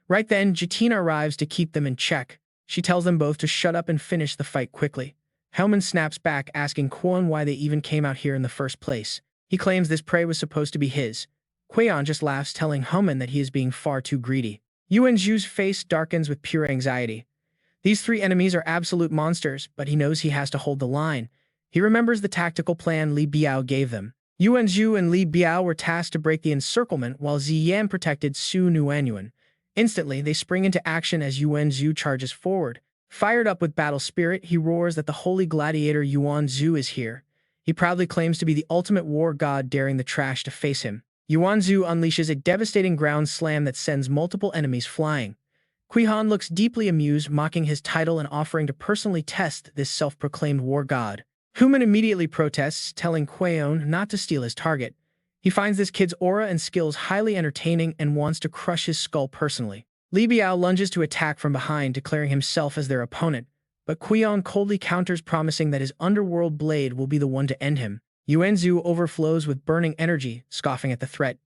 Right then, Jatina arrives to keep them in check. She tells them both to shut up and finish the fight quickly. Hellman snaps back, asking Quan why they even came out here in the first place. He claims this prey was supposed to be his. Qian just laughs, telling Hellman that he is being far too greedy. Yuan Zhu's face darkens with pure anxiety. These three enemies are absolute monsters, but he knows he has to hold the line. He remembers the tactical plan Li Biao gave them. Yuan Zhu and Li Biao were tasked to break the encirclement while Ziyan protected Su Nuanyuan. Instantly, they spring into action as Yuan Zhu charges forward. Fired up with battle spirit, he roars that the holy gladiator Yuan Zhu is here. He proudly claims to be the ultimate war god, daring the trash to face him. Yuan Zhu unleashes a devastating ground slam that sends multiple enemies flying. Qihan looks deeply amused, mocking his title and offering to personally test this self-proclaimed war god. Human immediately protests, telling Qian not to steal his target. He finds this kid's aura and skills highly entertaining and wants to crush his skull personally. Li Biao lunges to attack from behind, declaring himself as their opponent, but Qian coldly counters, promising that his underworld blade will be the one to end him. Yuan Zhu overflows with burning energy, scoffing at the threat.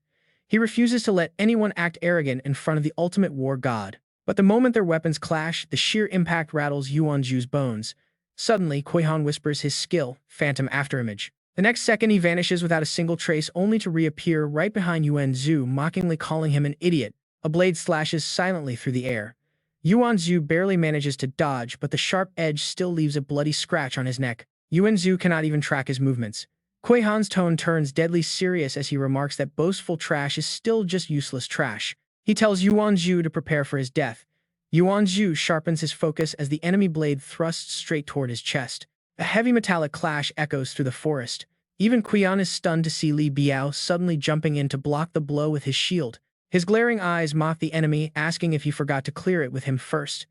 He refuses to let anyone act arrogant in front of the ultimate war god. But the moment their weapons clash, the sheer impact rattles Yuan Zhu's bones. Suddenly, Qihan whispers his skill, Phantom Afterimage. The next second, he vanishes without a single trace, only to reappear right behind Yuan Zhu, mockingly calling him an idiot. A blade slashes silently through the air. Yuan Zhu barely manages to dodge, but the sharp edge still leaves a bloody scratch on his neck. Yuan Zhu cannot even track his movements. Qihan's tone turns deadly serious as he remarks that boastful trash is still just useless trash. He tells Yuan Zhu to prepare for his death. Yuan Zhu sharpens his focus as the enemy blade thrusts straight toward his chest. A heavy metallic clash echoes through the forest. Even Qian is stunned to see Li Biao suddenly jumping in to block the blow with his shield. His glaring eyes mock the enemy, asking if he forgot to clear it with him first.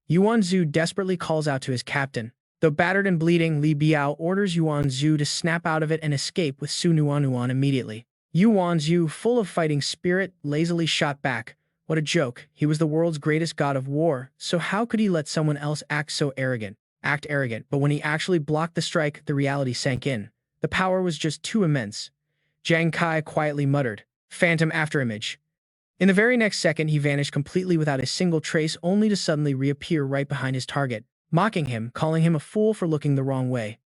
Yuan Zhu desperately calls out to his captain. Though battered and bleeding, Li Biao orders Yuan Zhu to snap out of it and escape with Su Nuanyuan immediately. Yuan Zhu, full of fighting spirit, lazily shot back. What a joke. He was the world's greatest god of war, so how could he let someone else act arrogant? But when he actually blocked the strike, the reality sank in. The power was just too immense. Jiang Kai quietly muttered, Phantom Afterimage. In the very next second, he vanished completely without a single trace, only to suddenly reappear right behind his target, mocking him, calling him a fool for looking the wrong way.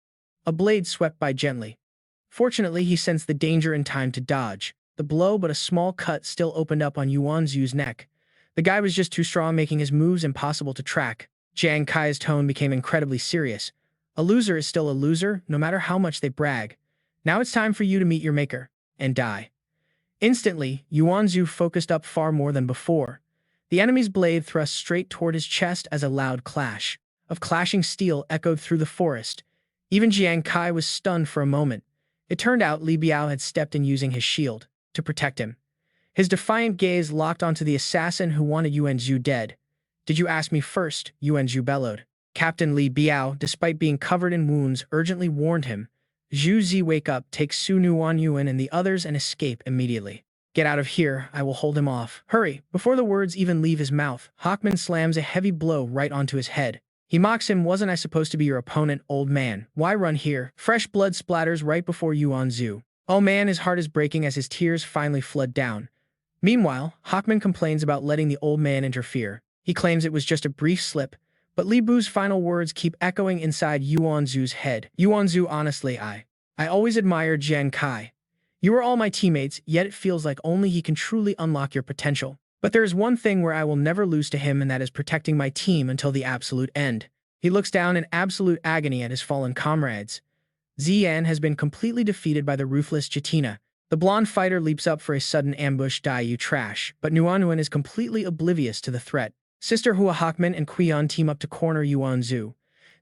A blade swept by gently. Fortunately, he sensed the danger in time to dodge. The blow, but a small cut still opened up on Yuan Zhu's neck. The guy was just too strong, making his moves impossible to track. Jiang Kai's tone became incredibly serious. A loser is still a loser, no matter how much they brag. Now it's time for you to meet your maker and die. Instantly, Yuan Zhu focused up far more than before. The enemy's blade thrust straight toward his chest as a loud clash of clashing steel echoed through the forest. Even Jiang Kai was stunned for a moment. It turned out Li Biao had stepped in using his shield to protect him. His defiant gaze locked onto the assassin who wanted Yuan Zhu dead. Did you ask me first? Yuan Zhu bellowed. Captain Li Biao, despite being covered in wounds, urgently warned him. Zhu Zi, wake up, take Su Nuanyuan and the others and escape immediately. Get out of here, I will hold him off. Hurry! Before the words even leave his mouth, Hawkman slams a heavy blow right onto his head. He mocks him, wasn't I supposed to be your opponent, old man? Why run here? Fresh blood splatters right before Yuan Zhu. Oh man, his heart is breaking as his tears finally flood down. Meanwhile, Hawkman complains about letting the old man interfere. He claims it was just a brief slip, but Li Bu's final words keep echoing inside Yuan Zhu's head. Yuan Zhu, honestly, I always admired Jiang Kai. You are all my teammates, yet it feels like only he can truly unlock your potential. But there is one thing where I will never lose to him, and that is protecting my team until the absolute end. He looks down in absolute agony at his fallen comrades. Ziyan has been completely defeated by the ruthless Jatina. The blonde fighter leaps up for a sudden ambush. Die, you trash. But Nuanyuan is completely oblivious to the threat. Sister Hua Hawkman and Qian team up to corner Yuan Zhu.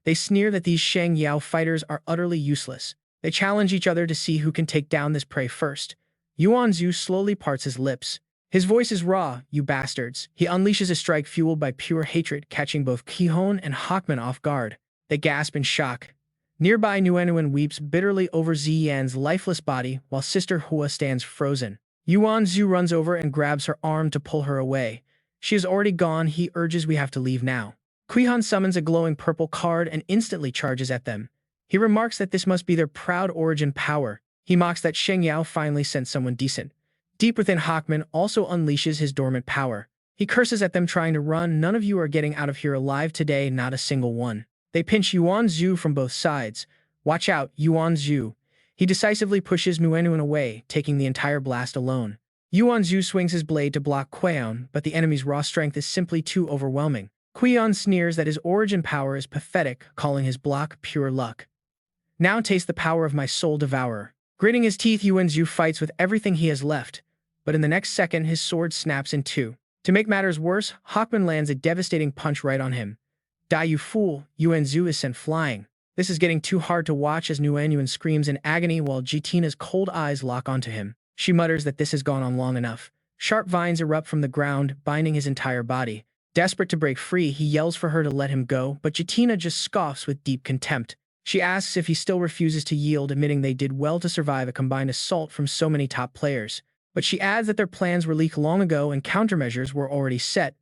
They sneer that these Shang Yao fighters are utterly useless. They challenge each other to see who can take down this prey first. Yuan Zhu slowly parts his lips. His voice is raw, you bastards. He unleashes a strike fueled by pure hatred, catching both Qihon and Hawkman off guard. They gasp in shock. Nearby, Nuanyuan weeps bitterly over Ziyan's lifeless body, while Sister Hua stands frozen. Yuan Zhu runs over and grabs her arm to pull her away. She is already gone. He urges, we have to leave now. Qihan summons a glowing purple card and instantly charges at them. He remarks that this must be their proud origin power. He mocks that Sheng Yao finally sent someone decent. Deep within, Hawkman also unleashes his dormant power. He curses at them, trying to run. None of you are getting out of here alive today, not a single one. They pinch Yuan Zhu from both sides. Watch out, Yuan Zhu. He decisively pushes Nuanyuan away, taking the entire blast alone. Yuan Zhu swings his blade to block Kuion, but the enemy's raw strength is simply too overwhelming. Kuion sneers that his origin power is pathetic, calling his block pure luck. Now taste the power of my soul devourer. Gritting his teeth, Yuan Zhu fights with everything he has left, but in the next second his sword snaps in two. To make matters worse, Hawkman lands a devastating punch right on him. Die, you fool! Yuan Zhu is sent flying. This is getting too hard to watch as Nuanyuan screams in agony while Jitina's cold eyes lock onto him. She mutters that this has gone on long enough. Sharp vines erupt from the ground, binding his entire body. Desperate to break free, he yells for her to let him go, but Jitina just scoffs with deep contempt. She asks if he still refuses to yield, admitting they did well to survive a combined assault from so many top players. But she adds that their plans were leaked long ago and countermeasures were already set.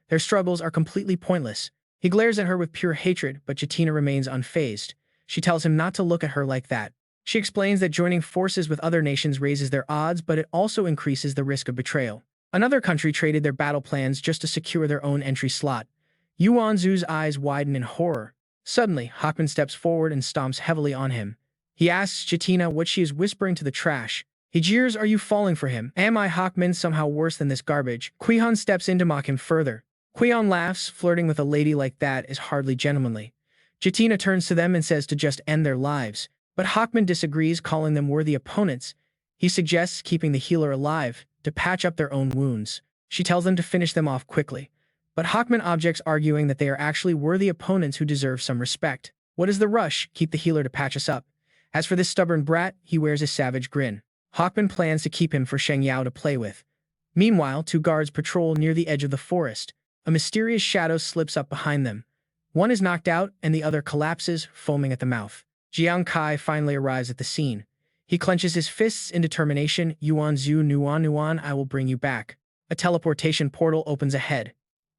Their struggles are completely pointless. He glares at her with pure hatred, but Jitina remains unfazed. She tells him not to look at her like that. She explains that joining forces with other nations raises their odds, but it also increases the risk of betrayal. Another country traded their battle plans just to secure their own entry slot. Yuan Zhu's eyes widen in horror. Suddenly, Hawkman steps forward and stomps heavily on him. He asks Jitina what she is whispering to the trash. He jeers, "Are you falling for him? Am I, Hawkman, somehow worse than this garbage?" Kuion steps in to mock him further. Kuion laughs, flirting with a lady like that is hardly gentlemanly. Jitina turns to them and says to just end their lives. But Hawkman disagrees, calling them worthy opponents. He suggests keeping the healer alive, to patch up their own wounds. She tells them to finish them off quickly. But Hawkman objects, arguing that they are actually worthy opponents who deserve some respect. What is the rush? Keep the healer to patch us up. As for this stubborn brat, he wears a savage grin. Hawkman plans to keep him for Sheng Yao to play with. Meanwhile, two guards patrol near the edge of the forest. A mysterious shadow slips up behind them. One is knocked out, and the other collapses, foaming at the mouth. Jiang Kai finally arrives at the scene. He clenches his fists in determination. "Yuan Zhu, Nuan, I will bring you back." A teleportation portal opens ahead.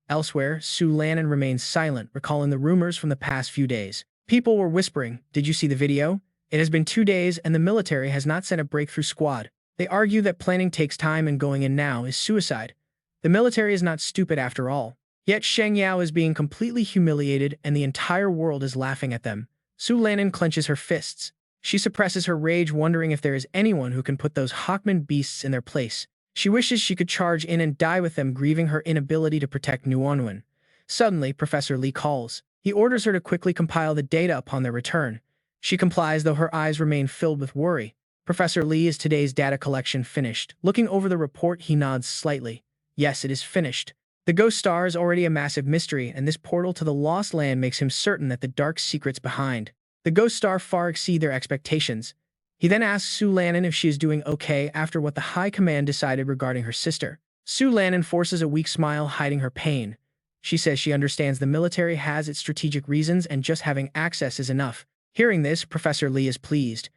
Elsewhere, Su Lannon remains silent, recalling the rumors from the past few days. People were whispering, "Did you see the video? It has been 2 days and the military has not sent a breakthrough squad." They argue that planning takes time and going in now is suicide. The military is not stupid after all. Yet Sheng Yao is being completely humiliated and the entire world is laughing at them. Su Lannon clenches her fists. She suppresses her rage, wondering if there is anyone who can put those Hawkman beasts in their place. She wishes she could charge in and die with them, grieving her inability to protect Nuanyuan. Suddenly, Professor Li calls. He orders her to quickly compile the data upon their return. She complies, though her eyes remain filled with worry. Professor Li, is today's data collection finished? Looking over the report, he nods slightly. Yes, it is finished. The ghost star is already a massive mystery, and this portal to the Lost Land makes him certain that the dark secrets behind the ghost star far exceed their expectations. He then asks Su Lannon if she is doing okay after what the High Command decided regarding her sister. Su Lannon forces a weak smile, hiding her pain. She says she understands the military has its strategic reasons and just having access is enough. Hearing this, Professor Li is pleased.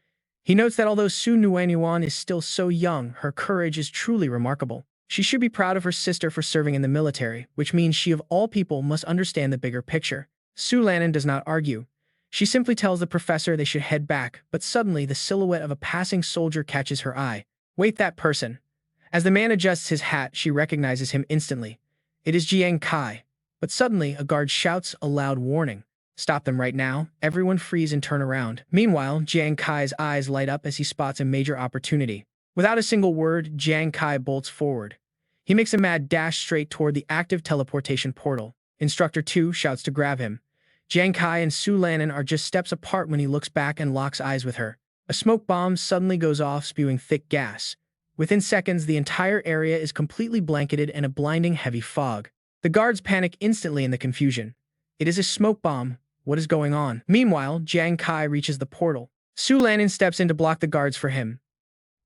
He notes that although Su Nuanyuan is still so young, her courage is truly remarkable. She should be proud of her sister for serving in the military, which means she of all people must understand the bigger picture. Su Lannon does not argue. She simply tells the professor they should head back, but suddenly the silhouette of a passing soldier catches her eye. Wait, that person. As the man adjusts his hat, she recognizes him instantly. It is Jiang Kai. But suddenly, a guard shouts a loud warning. Stop them right now. Everyone freeze and turn around. Meanwhile, Jiang Kai's eyes light up as he spots a major opportunity. Without a single word, Jiang Kai bolts forward. He makes a mad dash straight toward the active teleportation portal. Instructor 2 shouts to grab him. Jiang Kai and Su Lannon are just steps apart when he looks back and locks eyes with her. A smoke bomb suddenly goes off, spewing thick gas. Within seconds, the entire area is completely blanketed in a blinding heavy fog. The guards panic instantly in the confusion. It is a smoke bomb. What is going on? Meanwhile, Jiang Kai reaches the portal. Su Lannon steps in to block the guards for him.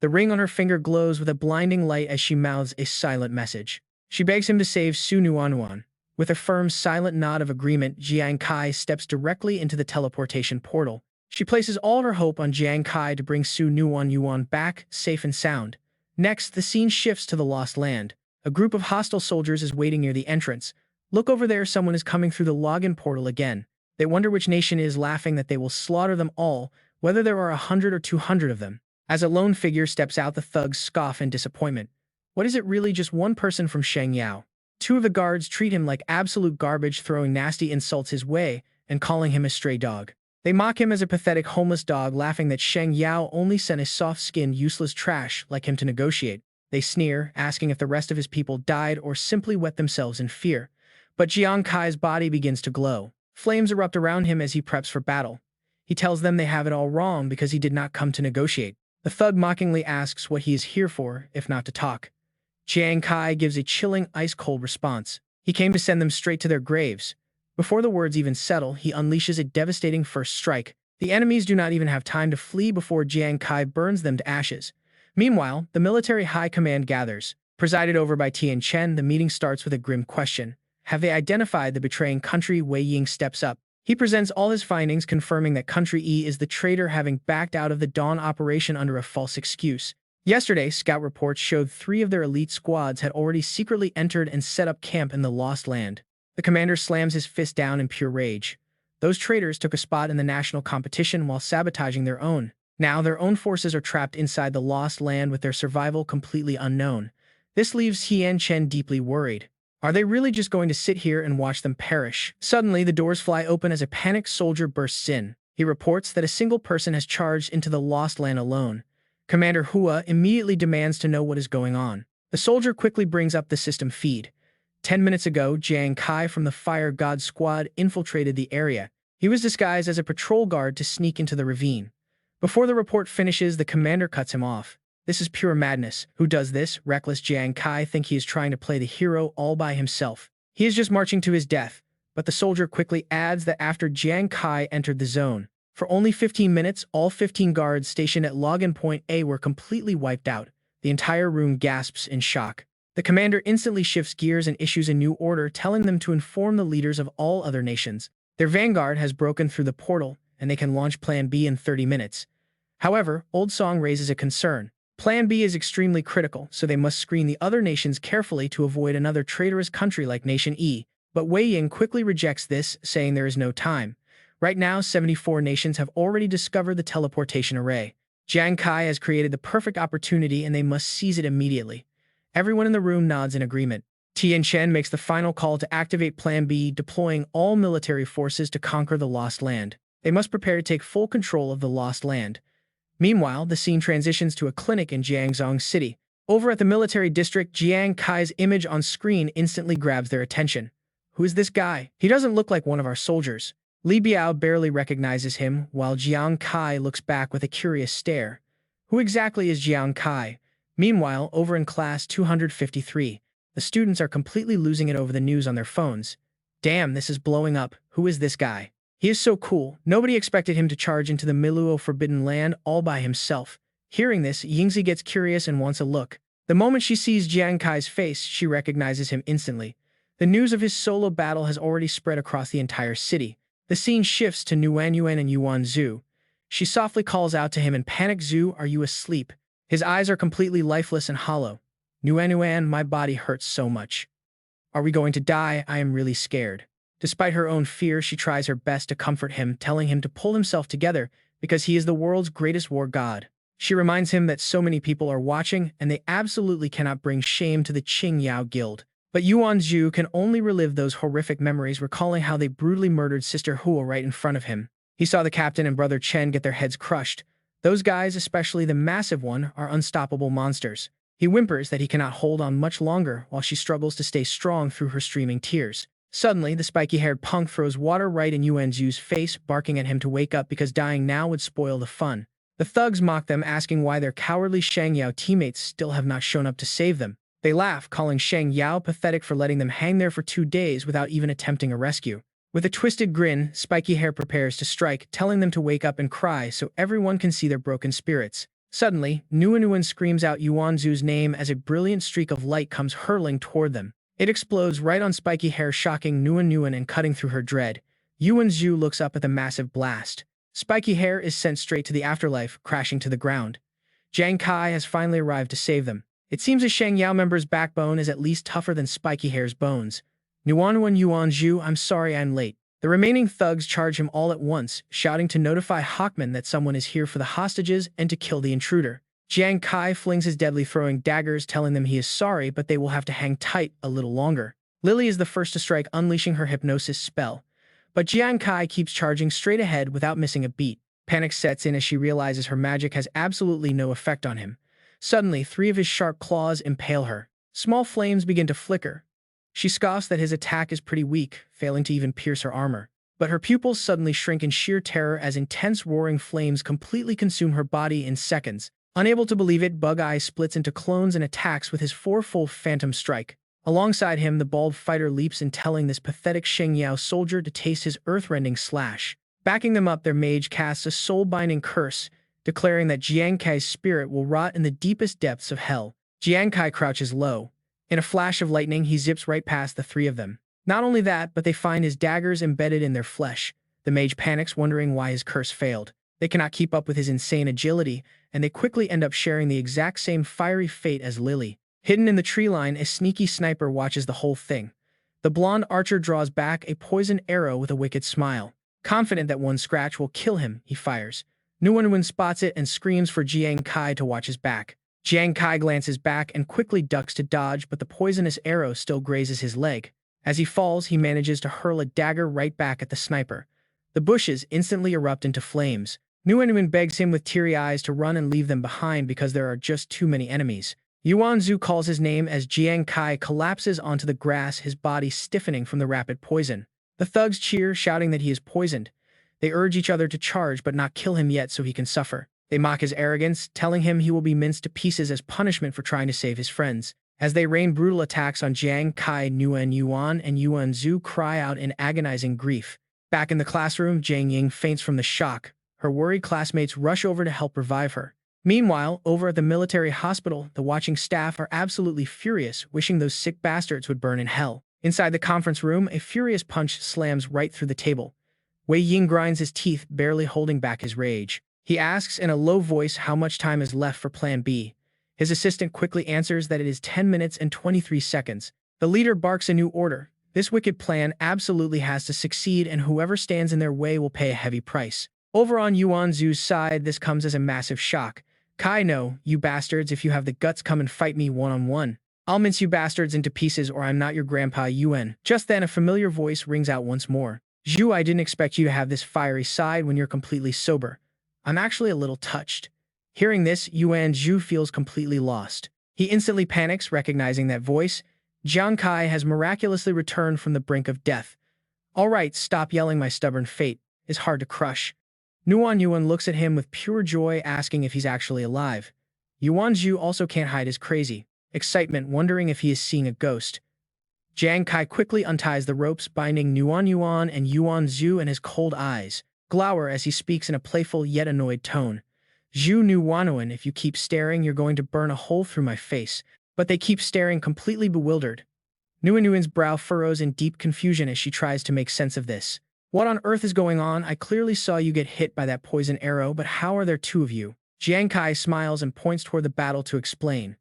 The ring on her finger glows with a blinding light as she mouths a silent message. She begs him to save Su Nuanyuan. With a firm, silent nod of agreement, Jiang Kai steps directly into the teleportation portal. She places all her hope on Jiang Kai to bring Su Nuanyuan back, safe and sound. Next, the scene shifts to the Lost Land. A group of hostile soldiers is waiting near the entrance. Look over there, someone is coming through the login portal again. They wonder which nation is, laughing that they will slaughter them all, whether there are 100 or 200 of them. As a lone figure steps out, the thugs scoff in disappointment. What is it, really just one person from Sheng Yao? 2 of the guards treat him like absolute garbage, throwing nasty insults his way and calling him a stray dog. They mock him as a pathetic homeless dog, laughing that Sheng Yao only sent a soft-skinned, useless trash like him to negotiate. They sneer, asking if the rest of his people died or simply wet themselves in fear. But Jiang Kai's body begins to glow. Flames erupt around him as he preps for battle. He tells them they have it all wrong because he did not come to negotiate. The thug mockingly asks what he is here for, if not to talk. Jiang Kai gives a chilling, ice-cold response. He came to send them straight to their graves. Before the words even settle, he unleashes a devastating first strike. The enemies do not even have time to flee before Jiang Kai burns them to ashes. Meanwhile, the military high command gathers. Presided over by Tian Chen, the meeting starts with a grim question. Have they identified the betraying country? Wei Ying steps up. He presents all his findings, confirming that Country E is the traitor, having backed out of the Dawn operation under a false excuse. Yesterday, scout reports showed 3 of their elite squads had already secretly entered and set up camp in the Lost Land. The commander slams his fist down in pure rage. Those traitors took a spot in the national competition while sabotaging their own. Now their own forces are trapped inside the Lost Land with their survival completely unknown. This leaves Tian Chen deeply worried. Are they really just going to sit here and watch them perish? Suddenly, the doors fly open as a panicked soldier bursts in. He reports that a single person has charged into the Lost Land alone. Commander Hua immediately demands to know what is going on. The soldier quickly brings up the system feed. 10 minutes ago, Jiang Kai from the Fire God Squad infiltrated the area. He was disguised as a patrol guard to sneak into the ravine. Before the report finishes, the commander cuts him off. This is pure madness. Who does this? Reckless Jiang Kai thinks he is trying to play the hero all by himself. He is just marching to his death. But the soldier quickly adds that after Jiang Kai entered the zone, for only 15 minutes, all 15 guards stationed at login point A were completely wiped out. The entire room gasps in shock. The commander instantly shifts gears and issues a new order, telling them to inform the leaders of all other nations. Their vanguard has broken through the portal, and they can launch Plan B in 30 minutes. However, Old Song raises a concern. Plan B is extremely critical, so they must screen the other nations carefully to avoid another traitorous country like Nation E. But Wei Ying quickly rejects this, saying there is no time. Right now, 74 nations have already discovered the teleportation array. Jiang Kai has created the perfect opportunity and they must seize it immediately. Everyone in the room nods in agreement. Tian Chen makes the final call to activate Plan B, deploying all military forces to conquer the Lost Land. They must prepare to take full control of the Lost Land. Meanwhile, the scene transitions to a clinic in Jiangzhou City. Over at the military district, Jiang Kai's image on screen instantly grabs their attention. Who is this guy? He doesn't look like one of our soldiers. Li Biao barely recognizes him, while Jiang Kai looks back with a curious stare. Who exactly is Jiang Kai? Meanwhile, over in class 253, the students are completely losing it over the news on their phones. Damn, this is blowing up. Who is this guy? He is so cool. Nobody expected him to charge into the Miluo Forbidden Land all by himself. Hearing this, Yingzi gets curious and wants a look. The moment she sees Jiang Kai's face, she recognizes him instantly. The news of his solo battle has already spread across the entire city. The scene shifts to Nuanyuan and Yuan Zhu. She softly calls out to him in panic, Zhu, are you asleep? His eyes are completely lifeless and hollow. Nuanyuan, my body hurts so much. Are we going to die? I am really scared. Despite her own fear, she tries her best to comfort him, telling him to pull himself together because he is the world's greatest war god. She reminds him that so many people are watching and they absolutely cannot bring shame to the Qingyao Guild. But Yuan Zhu can only relive those horrific memories, recalling how they brutally murdered Sister Hua right in front of him. He saw the captain and brother Chen get their heads crushed. Those guys, especially the massive one, are unstoppable monsters. He whimpers that he cannot hold on much longer while she struggles to stay strong through her streaming tears. Suddenly, the spiky-haired punk throws water right in Yuan Zhu's face, barking at him to wake up because dying now would spoil the fun. The thugs mock them, asking why their cowardly Shang Yao teammates still have not shown up to save them. They laugh, calling Shang Yao pathetic for letting them hang there for 2 days without even attempting a rescue. With a twisted grin, Spiky Hair prepares to strike, telling them to wake up and cry so everyone can see their broken spirits. Suddenly, Nuanyuan screams out Yuan Zhu's name as a brilliant streak of light comes hurtling toward them. It explodes right on Spiky Hair, shocking Nuanyuan and cutting through her dread. Yuan Zhu looks up at the massive blast. Spiky Hair is sent straight to the afterlife, crashing to the ground. Jiang Kai has finally arrived to save them. It seems a Shang Yao member's backbone is at least tougher than Spiky Hair's bones. Nuanyuan Yuan Zhu, I'm sorry I'm late. The remaining thugs charge him all at once, shouting to notify Hawkman that someone is here for the hostages and to kill the intruder. Jiang Kai flings his deadly throwing daggers, telling them he is sorry, but they will have to hang tight a little longer. Lily is the first to strike, unleashing her hypnosis spell. But Jiang Kai keeps charging straight ahead without missing a beat. Panic sets in as she realizes her magic has absolutely no effect on him. Suddenly, three of his sharp claws impale her. Small flames begin to flicker. She scoffs that his attack is pretty weak, failing to even pierce her armor. But her pupils suddenly shrink in sheer terror as intense roaring flames completely consume her body in seconds. Unable to believe it, Bug-Eye splits into clones and attacks with his fourfold phantom strike. Alongside him, the bald fighter leaps in, telling this pathetic Sheng Yao soldier to taste his earth-rending slash. Backing them up, their mage casts a soul-binding curse, declaring that Jiang Kai's spirit will rot in the deepest depths of hell. Jiang Kai crouches low. In a flash of lightning, he zips right past the three of them. Not only that, but they find his daggers embedded in their flesh. The mage panics, wondering why his curse failed. They cannot keep up with his insane agility, and they quickly end up sharing the exact same fiery fate as Lily. Hidden in the tree line, a sneaky sniper watches the whole thing. The blonde archer draws back a poisoned arrow with a wicked smile. Confident that one scratch will kill him, he fires. Nguyen spots it and screams for Jiang Kai to watch his back. Jiang Kai glances back and quickly ducks to dodge, but the poisonous arrow still grazes his leg. As he falls, he manages to hurl a dagger right back at the sniper. The bushes instantly erupt into flames. Nguyen begs him with teary eyes to run and leave them behind because there are just too many enemies. Yuan Zhu calls his name as Jiang Kai collapses onto the grass, his body stiffening from the rapid poison. The thugs cheer, shouting that he is poisoned. They urge each other to charge but not kill him yet so he can suffer. They mock his arrogance, telling him he will be minced to pieces as punishment for trying to save his friends. As they rain brutal attacks on Jiang Kai, Yuan and Yuan Zhu cry out in agonizing grief. Back in the classroom, Jiang Ying faints from the shock. Her worried classmates rush over to help revive her. Meanwhile, over at the military hospital, the watching staff are absolutely furious, wishing those sick bastards would burn in hell. Inside the conference room, a furious punch slams right through the table. Wei Ying grinds his teeth, barely holding back his rage. He asks in a low voice how much time is left for Plan B. His assistant quickly answers that it is 10 minutes and 23 seconds. The leader barks a new order. This wicked plan absolutely has to succeed, and whoever stands in their way will pay a heavy price. Over on Yuan Zhu's side, this comes as a massive shock. Kai, no, you bastards, if you have the guts, come and fight me one-on-one. I'll mince you bastards into pieces, or I'm not your grandpa Yuan. Just then, a familiar voice rings out once more. Zhu, I didn't expect you to have this fiery side when you're completely sober. I'm actually a little touched. Hearing this, Yuan Zhu feels completely lost. He instantly panics, recognizing that voice. Jiang Kai has miraculously returned from the brink of death. All right, stop yelling, my stubborn fate is hard to crush. Yuan looks at him with pure joy, asking if he's actually alive. Yuan Zhu also can't hide his crazy excitement, wondering if he is seeing a ghost. Jiang Kai quickly unties the ropes binding Yuan and Yuan Zhu, and his cold eyes glower as he speaks in a playful yet annoyed tone. Zhu Yuan, if you keep staring, you're going to burn a hole through my face. But they keep staring, completely bewildered. Nguyen's brow furrows in deep confusion as she tries to make sense of this. What on earth is going on? I clearly saw you get hit by that poison arrow, but how are there two of you? Jiang Kai smiles and points toward the battle to explain.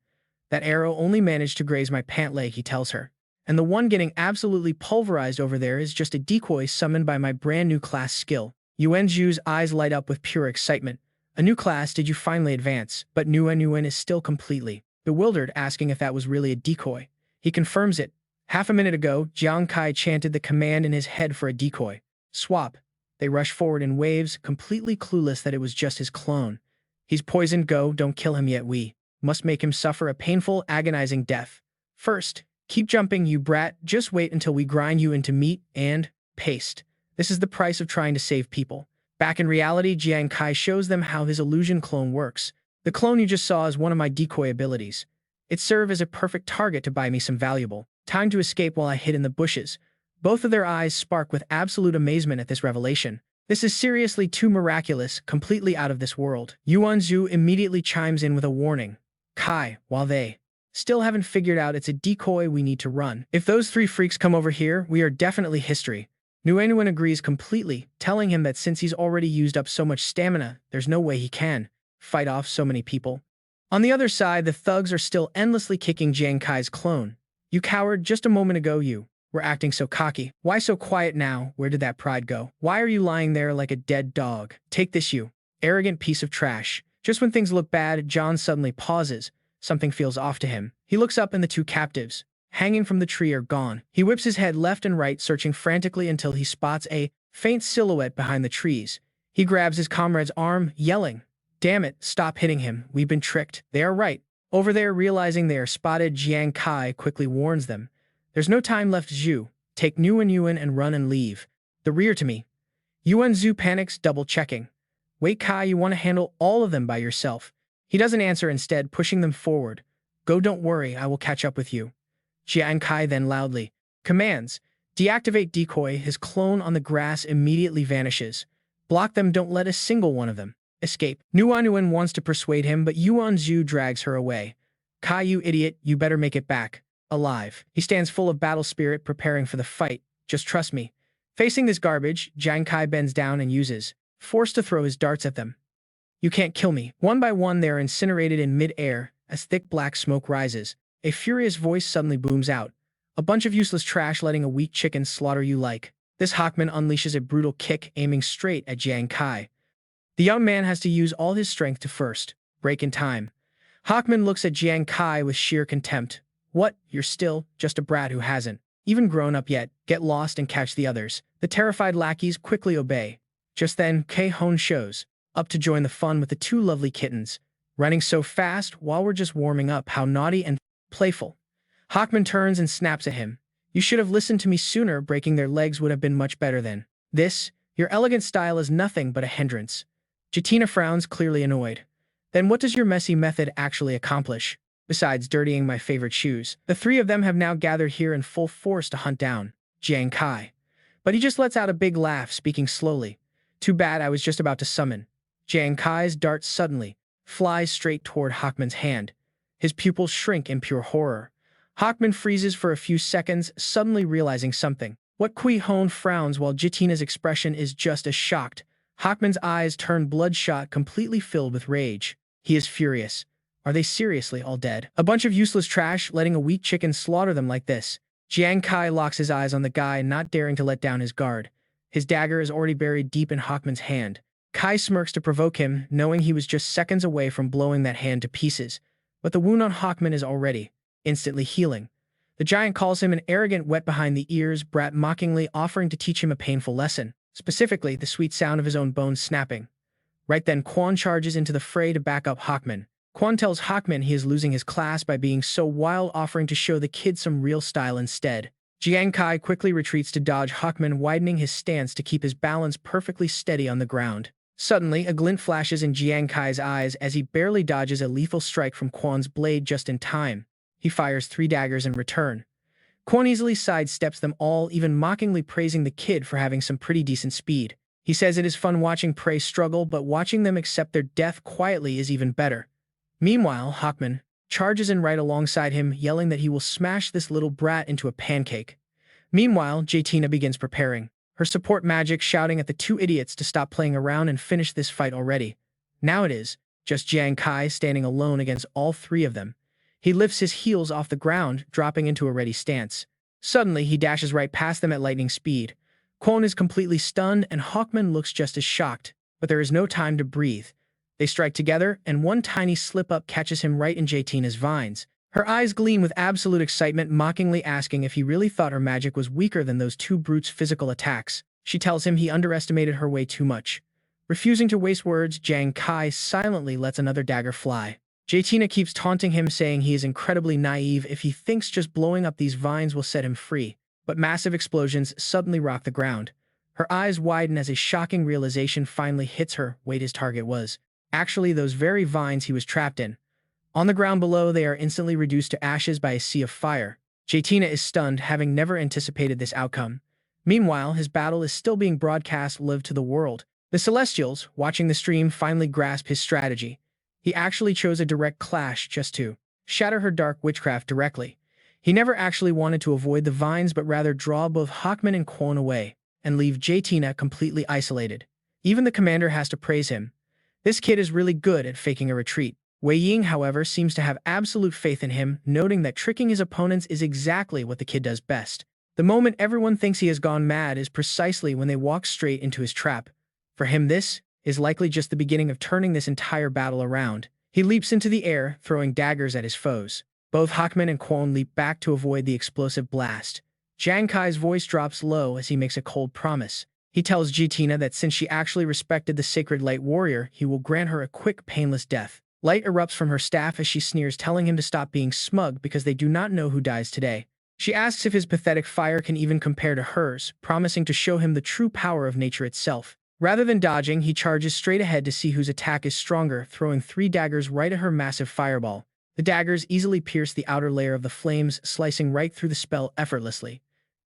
That arrow only managed to graze my pant leg, he tells her. And the one getting absolutely pulverized over there is just a decoy summoned by my brand new class skill. Yuan Zhu's eyes light up with pure excitement. A new class, did you finally advance? But Nguyen is still completely bewildered, asking if that was really a decoy. He confirms it. Half a minute ago, Jiang Kai chanted the command in his head for a decoy. Swap. They rush forward in waves, completely clueless that it was just his clone. He's poisoned, go, don't kill him yet, we must make him suffer a painful, agonizing death. First, keep jumping, you brat, just wait until we grind you into meat and paste. This is the price of trying to save people. Back in reality, Jiang Kai shows them how his illusion clone works. The clone you just saw is one of my decoy abilities. It served as a perfect target to buy me some valuable time to escape while I hid in the bushes. Both of their eyes spark with absolute amazement at this revelation. This is seriously too miraculous, completely out of this world. Yuan Zhu immediately chimes in with a warning. Kai, while they still haven't figured out it's a decoy, we need to run. If those three freaks come over here, we are definitely history. Nguyen agrees completely, telling him that since he's already used up so much stamina, there's no way he can fight off so many people. On the other side, the thugs are still endlessly kicking Jiang Kai's clone. You coward, just a moment ago you were acting so cocky. Why so quiet now? Where did that pride go? Why are you lying there like a dead dog? Take this, you arrogant piece of trash. Just when things look bad, John suddenly pauses. Something feels off to him. He looks up and the two captives, hanging from the tree, are gone. He whips his head left and right, searching frantically until he spots a faint silhouette behind the trees. He grabs his comrade's arm, yelling, Damn it, stop hitting him. We've been tricked. They are right. Over there, realizing they are spotted, Jiang Kai quickly warns them. There's no time left, Zhu. Take Yuan and run and leave. The rear to me. Yuan Zhu panics, double-checking. Wait, Kai, you want to handle all of them by yourself. He doesn't answer, instead pushing them forward. Go, don't worry, I will catch up with you. Jiang Kai then loudly commands. Deactivate decoy. His clone on the grass immediately vanishes. Block them, don't let a single one of them escape. Yuan wants to persuade him, but Yuan Zhu drags her away. Kai, you idiot, you better make it back alive. He stands full of battle spirit, preparing for the fight. Just trust me. Facing this garbage, Jiang Kai bends down and uses force to throw his darts at them. You can't kill me. One by one, they are incinerated in mid-air as thick black smoke rises. A furious voice suddenly booms out. A bunch of useless trash, letting a weak chicken slaughter you like. This Hawkman unleashes a brutal kick, aiming straight at Jiang Kai. The young man has to use all his strength to first break in time. Hawkman looks at Jiang Kai with sheer contempt. What? You're still just a brat who hasn't even grown up yet. Get lost and catch the others. The terrified lackeys quickly obey. Just then, Kei-hon shows up to join the fun with the two lovely kittens. Running so fast while we're just warming up, how naughty and playful. Hawkman turns and snaps at him. You should have listened to me sooner. Breaking their legs would have been much better than this. Your elegant style is nothing but a hindrance. Jatina frowns, clearly annoyed. Then what does your messy method actually accomplish? Besides dirtying my favorite shoes. The three of them have now gathered here in full force to hunt down Jiang Kai. But he just lets out a big laugh, speaking slowly. Too bad, I was just about to summon. Jiang Kai's dart suddenly flies straight toward Hawkman's hand. His pupils shrink in pure horror. Hawkman freezes for a few seconds, suddenly realizing something. What Kui-hon frowns while Jitina's expression is just as shocked. Hawkman's eyes turn bloodshot, completely filled with rage. He is furious. Are they seriously all dead? A bunch of useless trash, letting a weak chicken slaughter them like this. Jiang Kai locks his eyes on the guy, not daring to let down his guard. His dagger is already buried deep in Hawkman's hand. Kai smirks to provoke him, knowing he was just seconds away from blowing that hand to pieces. But the wound on Hawkman is already instantly healing. The giant calls him an arrogant wet behind the ears brat, mockingly offering to teach him a painful lesson, specifically the sweet sound of his own bones snapping. Right then, Quan charges into the fray to back up Hawkman. Quan tells Hawkman he is losing his class by being so wild, offering to show the kid some real style instead. Jiang Kai quickly retreats to dodge Hawkman, widening his stance to keep his balance perfectly steady on the ground. Suddenly, a glint flashes in Jiang Kai's eyes as he barely dodges a lethal strike from Quan's blade just in time. He fires 3 daggers in return. Quan easily sidesteps them all, even mockingly praising the kid for having some pretty decent speed. He says it is fun watching prey struggle, but watching them accept their death quietly is even better. Meanwhile, Hawkman charges in right alongside him, yelling that he will smash this little brat into a pancake. Meanwhile, Jatina begins preparing her support magic, shouting at the 2 idiots to stop playing around and finish this fight already. Now it is just Jiang Kai standing alone against all 3 of them. He lifts his heels off the ground, dropping into a ready stance. Suddenly, he dashes right past them at lightning speed. Quan is completely stunned, and Hawkman looks just as shocked, but there is no time to breathe. They strike together, and one tiny slip-up catches him right in Jatina's vines. Her eyes gleam with absolute excitement, mockingly asking if he really thought her magic was weaker than those 2 brutes' physical attacks. She tells him he underestimated her way too much. Refusing to waste words, Jiang Kai silently lets another dagger fly. Jatina keeps taunting him, saying he is incredibly naive if he thinks just blowing up these vines will set him free. But massive explosions suddenly rock the ground. Her eyes widen as a shocking realization finally hits her. Wait, his target was actually those very vines he was trapped in. On the ground below, they are instantly reduced to ashes by a sea of fire. Jatina is stunned, having never anticipated this outcome. Meanwhile, his battle is still being broadcast live to the world. The Celestials, watching the stream, finally grasp his strategy. He actually chose a direct clash just to shatter her dark witchcraft directly. He never actually wanted to avoid the vines, but rather draw both Hawkman and Quan away and leave Jatina completely isolated. Even the commander has to praise him. This kid is really good at faking a retreat. Wei Ying, however, seems to have absolute faith in him, noting that tricking his opponents is exactly what the kid does best. The moment everyone thinks he has gone mad is precisely when they walk straight into his trap. For him, this is likely just the beginning of turning this entire battle around. He leaps into the air, throwing daggers at his foes. Both Hawkman and Quan leap back to avoid the explosive blast. Jiang Kai's voice drops low as he makes a cold promise. He tells Jitina that since she actually respected the sacred light warrior, he will grant her a quick, painless death. Light erupts from her staff as she sneers, telling him to stop being smug because they do not know who dies today. She asks if his pathetic fire can even compare to hers, promising to show him the true power of nature itself. Rather than dodging, he charges straight ahead to see whose attack is stronger, throwing 3 daggers right at her massive fireball. The daggers easily pierce the outer layer of the flames, slicing right through the spell effortlessly.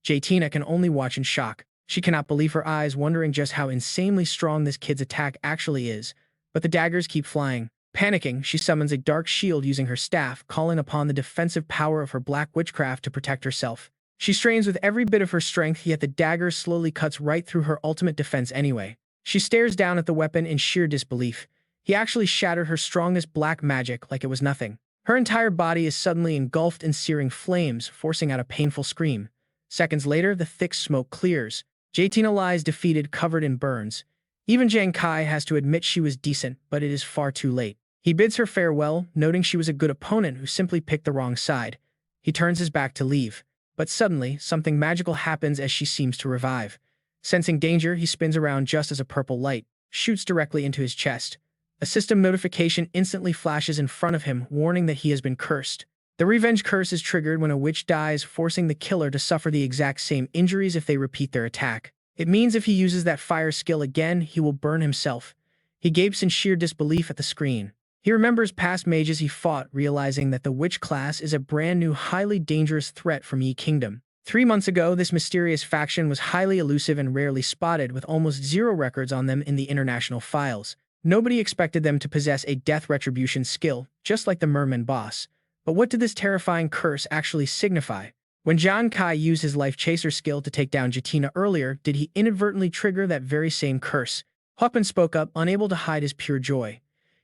Jitina can only watch in shock. She cannot believe her eyes, wondering just how insanely strong this kid's attack actually is. But the daggers keep flying. Panicking, she summons a dark shield using her staff, calling upon the defensive power of her black witchcraft to protect herself. She strains with every bit of her strength, yet the dagger slowly cuts right through her ultimate defense anyway. She stares down at the weapon in sheer disbelief. He actually shattered her strongest black magic like it was nothing. Her entire body is suddenly engulfed in searing flames, forcing out a painful scream. Seconds later, the thick smoke clears. Jitina lies defeated, covered in burns. Even Jiang Kai has to admit she was decent, but it is far too late. He bids her farewell, noting she was a good opponent who simply picked the wrong side. He turns his back to leave. But suddenly, something magical happens as she seems to revive. Sensing danger, he spins around just as a purple light shoots directly into his chest. A system notification instantly flashes in front of him, warning that he has been cursed. The revenge curse is triggered when a witch dies, forcing the killer to suffer the exact same injuries if they repeat their attack. It means if he uses that fire skill again, he will burn himself. He gapes in sheer disbelief at the screen. He remembers past mages he fought, realizing that the witch class is a brand new, highly dangerous threat from Yi Kingdom. 3 months ago, this mysterious faction was highly elusive and rarely spotted, with almost 0 records on them in the international files. Nobody expected them to possess a death retribution skill, just like the merman boss. But what did this terrifying curse actually signify? When Jiang Kai used his life chaser skill to take down Jitina earlier, did he inadvertently trigger that very same curse? Huckman spoke up, unable to hide his pure joy.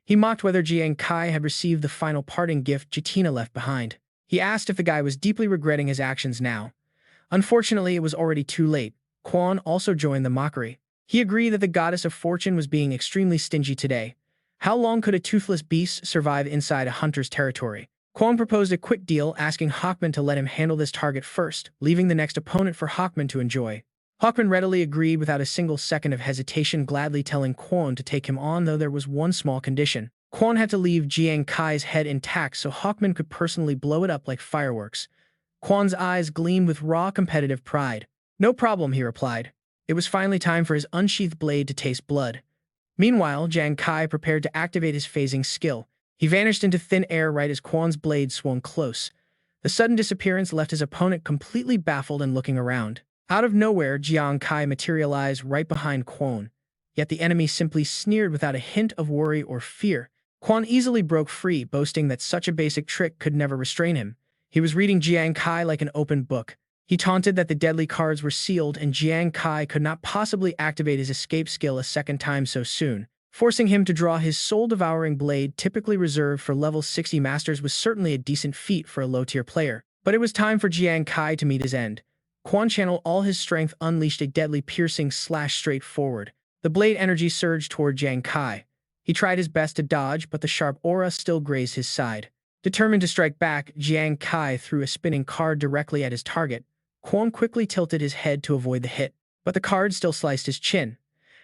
He mocked whether Jiang Kai had received the final parting gift Jitina left behind. He asked if the guy was deeply regretting his actions now. Unfortunately, it was already too late. Quan also joined the mockery. He agreed that the goddess of fortune was being extremely stingy today. How long could a toothless beast survive inside a hunter's territory? Quan proposed a quick deal, asking Hawkman to let him handle this target first, leaving the next opponent for Hawkman to enjoy. Hawkman readily agreed without a single second of hesitation, gladly telling Quan to take him on, though there was one small condition. Quan had to leave Jiang Kai's head intact so Hawkman could personally blow it up like fireworks. Quan's eyes gleamed with raw competitive pride. "No problem," he replied. It was finally time for his unsheathed blade to taste blood. Meanwhile, Jiang Kai prepared to activate his phasing skill. He vanished into thin air right as Quan's blade swung close. The sudden disappearance left his opponent completely baffled and looking around. Out of nowhere, Jiang Kai materialized right behind Quan. Yet the enemy simply sneered without a hint of worry or fear. Quan easily broke free, boasting that such a basic trick could never restrain him. He was reading Jiang Kai like an open book. He taunted that the deadly cards were sealed and Jiang Kai could not possibly activate his escape skill a second time so soon. Forcing him to draw his soul-devouring blade, typically reserved for level 60 masters, was certainly a decent feat for a low-tier player. But it was time for Jiang Kai to meet his end. Quan channeled all his strength, unleashed a deadly piercing slash straight forward. The blade energy surged toward Jiang Kai. He tried his best to dodge, but the sharp aura still grazed his side. Determined to strike back, Jiang Kai threw a spinning card directly at his target. Quan quickly tilted his head to avoid the hit, but the card still sliced his chin.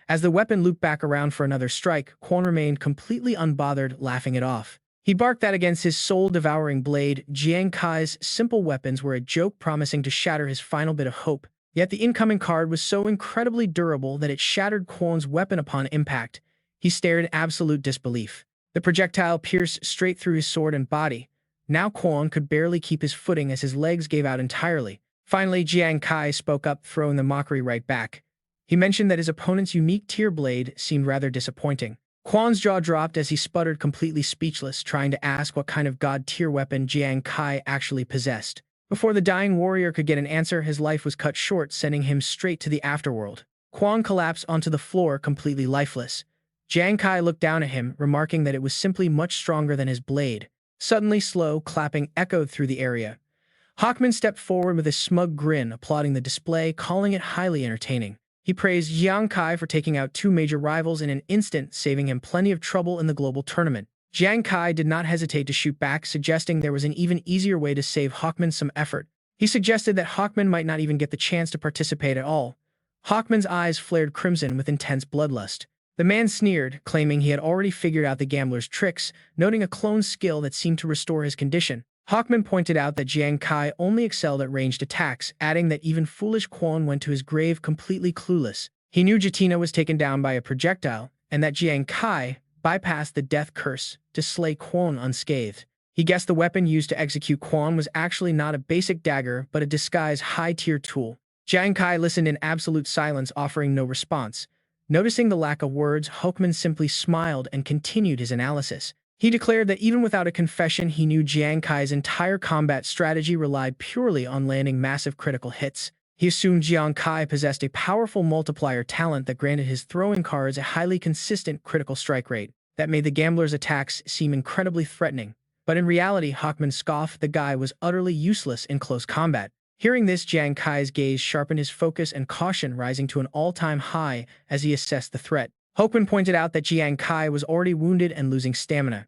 As the weapon looped back around for another strike, Quan remained completely unbothered, laughing it off. He barked that against his soul-devouring blade, Jiang Kai's simple weapons were a joke, promising to shatter his final bit of hope. Yet the incoming card was so incredibly durable that it shattered Quan's weapon upon impact. He stared in absolute disbelief. The projectile pierced straight through his sword and body. Now Quan could barely keep his footing as his legs gave out entirely. Finally, Jiang Kai spoke up, throwing the mockery right back. He mentioned that his opponent's unique tier blade seemed rather disappointing. Quan's jaw dropped as he sputtered, completely speechless, trying to ask what kind of god-tier weapon Jiang Kai actually possessed. Before the dying warrior could get an answer, his life was cut short, sending him straight to the afterworld. Quan collapsed onto the floor, completely lifeless. Jiang Kai looked down at him, remarking that it was simply much stronger than his blade. Suddenly, slow clapping echoed through the area. Hawkman stepped forward with a smug grin, applauding the display, calling it highly entertaining. He praised Jiang Kai for taking out 2 major rivals in an instant, saving him plenty of trouble in the global tournament. Jiang Kai did not hesitate to shoot back, suggesting there was an even easier way to save Hawkman some effort. He suggested that Hawkman might not even get the chance to participate at all. Hawkman's eyes flared crimson with intense bloodlust. The man sneered, claiming he had already figured out the gambler's tricks, noting a clone skill that seemed to restore his condition. Hawkman pointed out that Jiang Kai only excelled at ranged attacks, adding that even foolish Quan went to his grave completely clueless. He knew Jatina was taken down by a projectile, and that Jiang Kai bypassed the death curse to slay Quan unscathed. He guessed the weapon used to execute Quan was actually not a basic dagger, but a disguised high-tier tool. Jiang Kai listened in absolute silence, offering no response. Noticing the lack of words, Hawkman simply smiled and continued his analysis. He declared that even without a confession, he knew Jiang Kai's entire combat strategy relied purely on landing massive critical hits. He assumed Jiang Kai possessed a powerful multiplier talent that granted his throwing cards a highly consistent critical strike rate that made the gambler's attacks seem incredibly threatening. But in reality, Hawkman scoffed, the guy was utterly useless in close combat. Hearing this, Jiang Kai's gaze sharpened, his focus and caution rising to an all-time high as he assessed the threat. Hawkman pointed out that Jiang Kai was already wounded and losing stamina.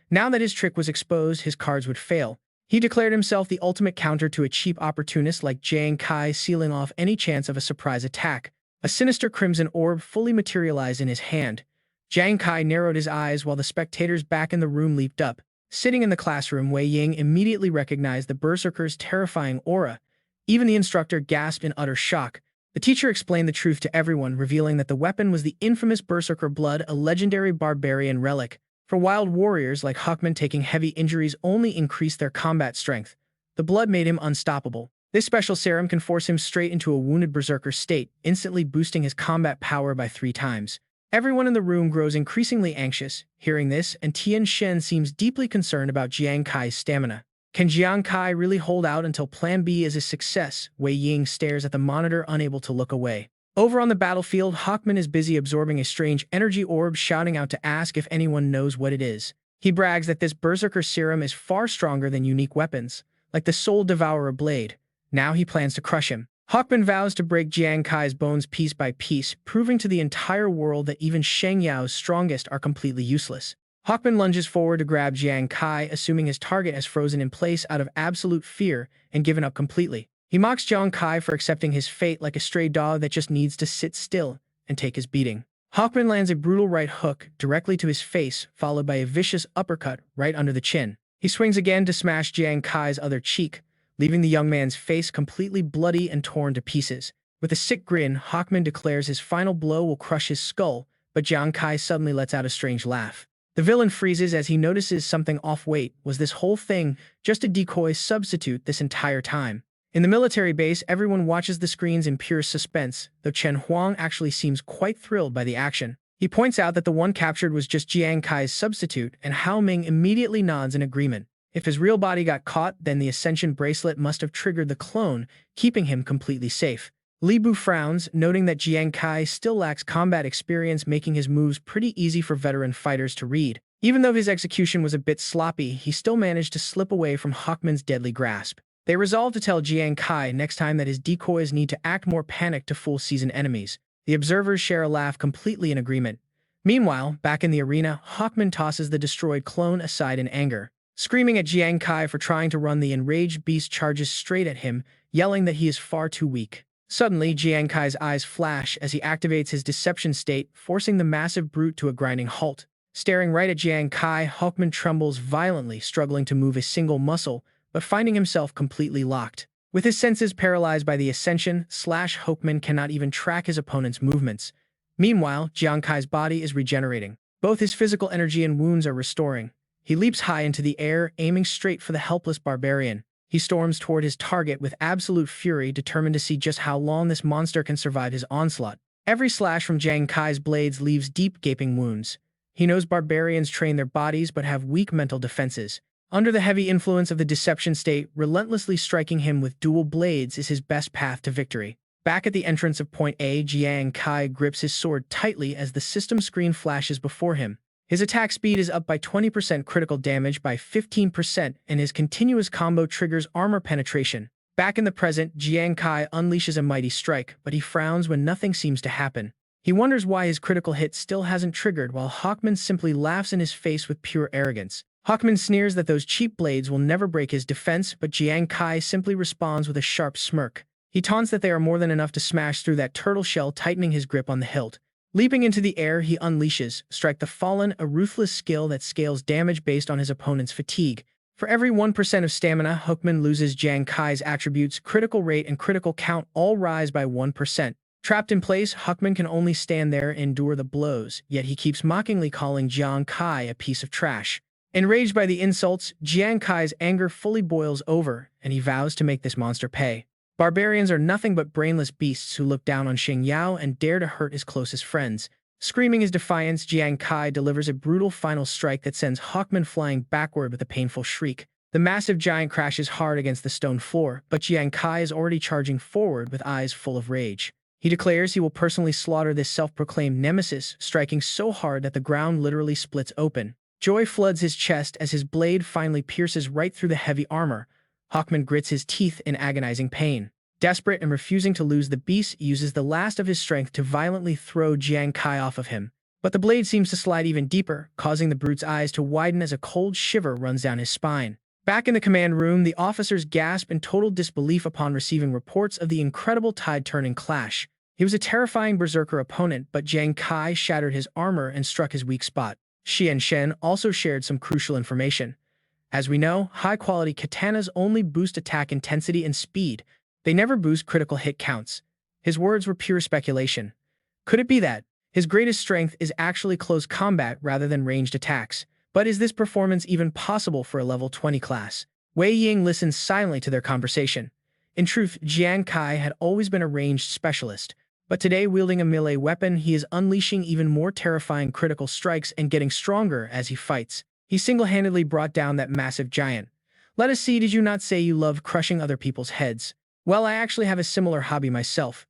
Now that his trick was exposed, his cards would fail. He declared himself the ultimate counter to a cheap opportunist like Jiang Kai, sealing off any chance of a surprise attack. A sinister crimson orb fully materialized in his hand. Jiang Kai narrowed his eyes while the spectators back in the room leaped up. Sitting in the classroom, Wei Ying immediately recognized the berserker's terrifying aura. Even the instructor gasped in utter shock. The teacher explained the truth to everyone, revealing that the weapon was the infamous Berserker Blood, a legendary barbarian relic. For wild warriors like Hawkman, taking heavy injuries only increased their combat strength. The blood made him unstoppable. This special serum can force him straight into a wounded berserker state, instantly boosting his combat power by 3 times. Everyone in the room grows increasingly anxious. Hearing this, and Tian Shen seems deeply concerned about Jiang Kai's stamina. Can Jiang Kai really hold out until Plan B is a success? Wei Ying stares at the monitor, unable to look away. Over on the battlefield, Hawkman is busy absorbing a strange energy orb, shouting out to ask if anyone knows what it is. He brags that this Berserker serum is far stronger than unique weapons, like the Soul Devourer blade. Now he plans to crush him. Hawkman vows to break Jiang Kai's bones piece by piece, proving to the entire world that even Sheng Yao's strongest are completely useless. Hawkman lunges forward to grab Jiang Kai, assuming his target has frozen in place out of absolute fear and given up completely. He mocks Jiang Kai for accepting his fate like a stray dog that just needs to sit still and take his beating. Hawkman lands a brutal right hook directly to his face, followed by a vicious uppercut right under the chin. He swings again to smash Jiang Kai's other cheek, leaving the young man's face completely bloody and torn to pieces. With a sick grin, Hawkman declares his final blow will crush his skull, but Jiang Kai suddenly lets out a strange laugh. The villain freezes as he notices something off. Wait, was this whole thing just a decoy substitute this entire time? In the military base, everyone watches the screens in pure suspense, though Chen Huang actually seems quite thrilled by the action. He points out that the one captured was just Jiang Kai's substitute, and Hao Ming immediately nods in agreement. If his real body got caught, then the Ascension bracelet must have triggered the clone, keeping him completely safe. Li Bu frowns, noting that Jiang Kai still lacks combat experience, making his moves pretty easy for veteran fighters to read. Even though his execution was a bit sloppy, he still managed to slip away from Hawkman's deadly grasp. They resolve to tell Jiang Kai next time that his decoys need to act more panicked to fool seasoned enemies. The observers share a laugh, completely in agreement. Meanwhile, back in the arena, Hawkman tosses the destroyed clone aside in anger. Screaming at Jiang Kai for trying to run, the enraged beast charges straight at him, yelling that he is far too weak. Suddenly, Jiang Kai's eyes flash as he activates his deception state, forcing the massive brute to a grinding halt. Staring right at Jiang Kai, Hawkman trembles violently, struggling to move a single muscle, but finding himself completely locked. With his senses paralyzed by the Ascension, Hawkman cannot even track his opponent's movements. Meanwhile, Jiang Kai's body is regenerating. Both his physical energy and wounds are restoring. He leaps high into the air, aiming straight for the helpless barbarian. He storms toward his target with absolute fury, determined to see just how long this monster can survive his onslaught. Every slash from Jiang Kai's blades leaves deep, gaping wounds. He knows barbarians train their bodies but have weak mental defenses. Under the heavy influence of the deception state, relentlessly striking him with dual blades is his best path to victory. Back at the entrance of Point A, Jiang Kai grips his sword tightly as the system screen flashes before him. His attack speed is up by 20%, critical damage by 15%, and his continuous combo triggers armor penetration. Back in the present, Jiang Kai unleashes a mighty strike, but he frowns when nothing seems to happen. He wonders why his critical hit still hasn't triggered, while Hawkman simply laughs in his face with pure arrogance. Hawkman sneers that those cheap blades will never break his defense, but Jiang Kai simply responds with a sharp smirk. He taunts that they are more than enough to smash through that turtle shell, tightening his grip on the hilt. Leaping into the air, he unleashes Strike the Fallen, a ruthless skill that scales damage based on his opponent's fatigue. For every 1% of stamina, Hookman loses. Jiang Kai's attributes, critical rate and critical count, all rise by 1%. Trapped in place, Hookman can only stand there and endure the blows, yet he keeps mockingly calling Jiang Kai a piece of trash. Enraged by the insults, Jiang Kai's anger fully boils over, and he vows to make this monster pay. Barbarians are nothing but brainless beasts who look down on Sheng Yao and dare to hurt his closest friends. Screaming his defiance, Jiang Kai delivers a brutal final strike that sends Hawkman flying backward with a painful shriek. The massive giant crashes hard against the stone floor, but Jiang Kai is already charging forward with eyes full of rage. He declares he will personally slaughter this self-proclaimed nemesis, striking so hard that the ground literally splits open. Joy floods his chest as his blade finally pierces right through the heavy armor. Hawkman grits his teeth in agonizing pain. Desperate and refusing to lose, the beast uses the last of his strength to violently throw Jiang Kai off of him. But the blade seems to slide even deeper, causing the brute's eyes to widen as a cold shiver runs down his spine. Back in the command room, the officers gasp in total disbelief upon receiving reports of the incredible tide-turning clash. He was a terrifying berserker opponent, but Jiang Kai shattered his armor and struck his weak spot. Xian Shen also shared some crucial information. As we know, high-quality katanas only boost attack intensity and speed. They never boost critical hit counts. His words were pure speculation. Could it be that his greatest strength is actually close combat rather than ranged attacks? But is this performance even possible for a level 20 class? Wei Ying listens silently to their conversation. In truth, Jiang Kai had always been a ranged specialist, but today, wielding a melee weapon, he is unleashing even more terrifying critical strikes and getting stronger as he fights. He single-handedly brought down that massive giant. Let us see, did you not say you love crushing other people's heads? Well, I actually have a similar hobby myself.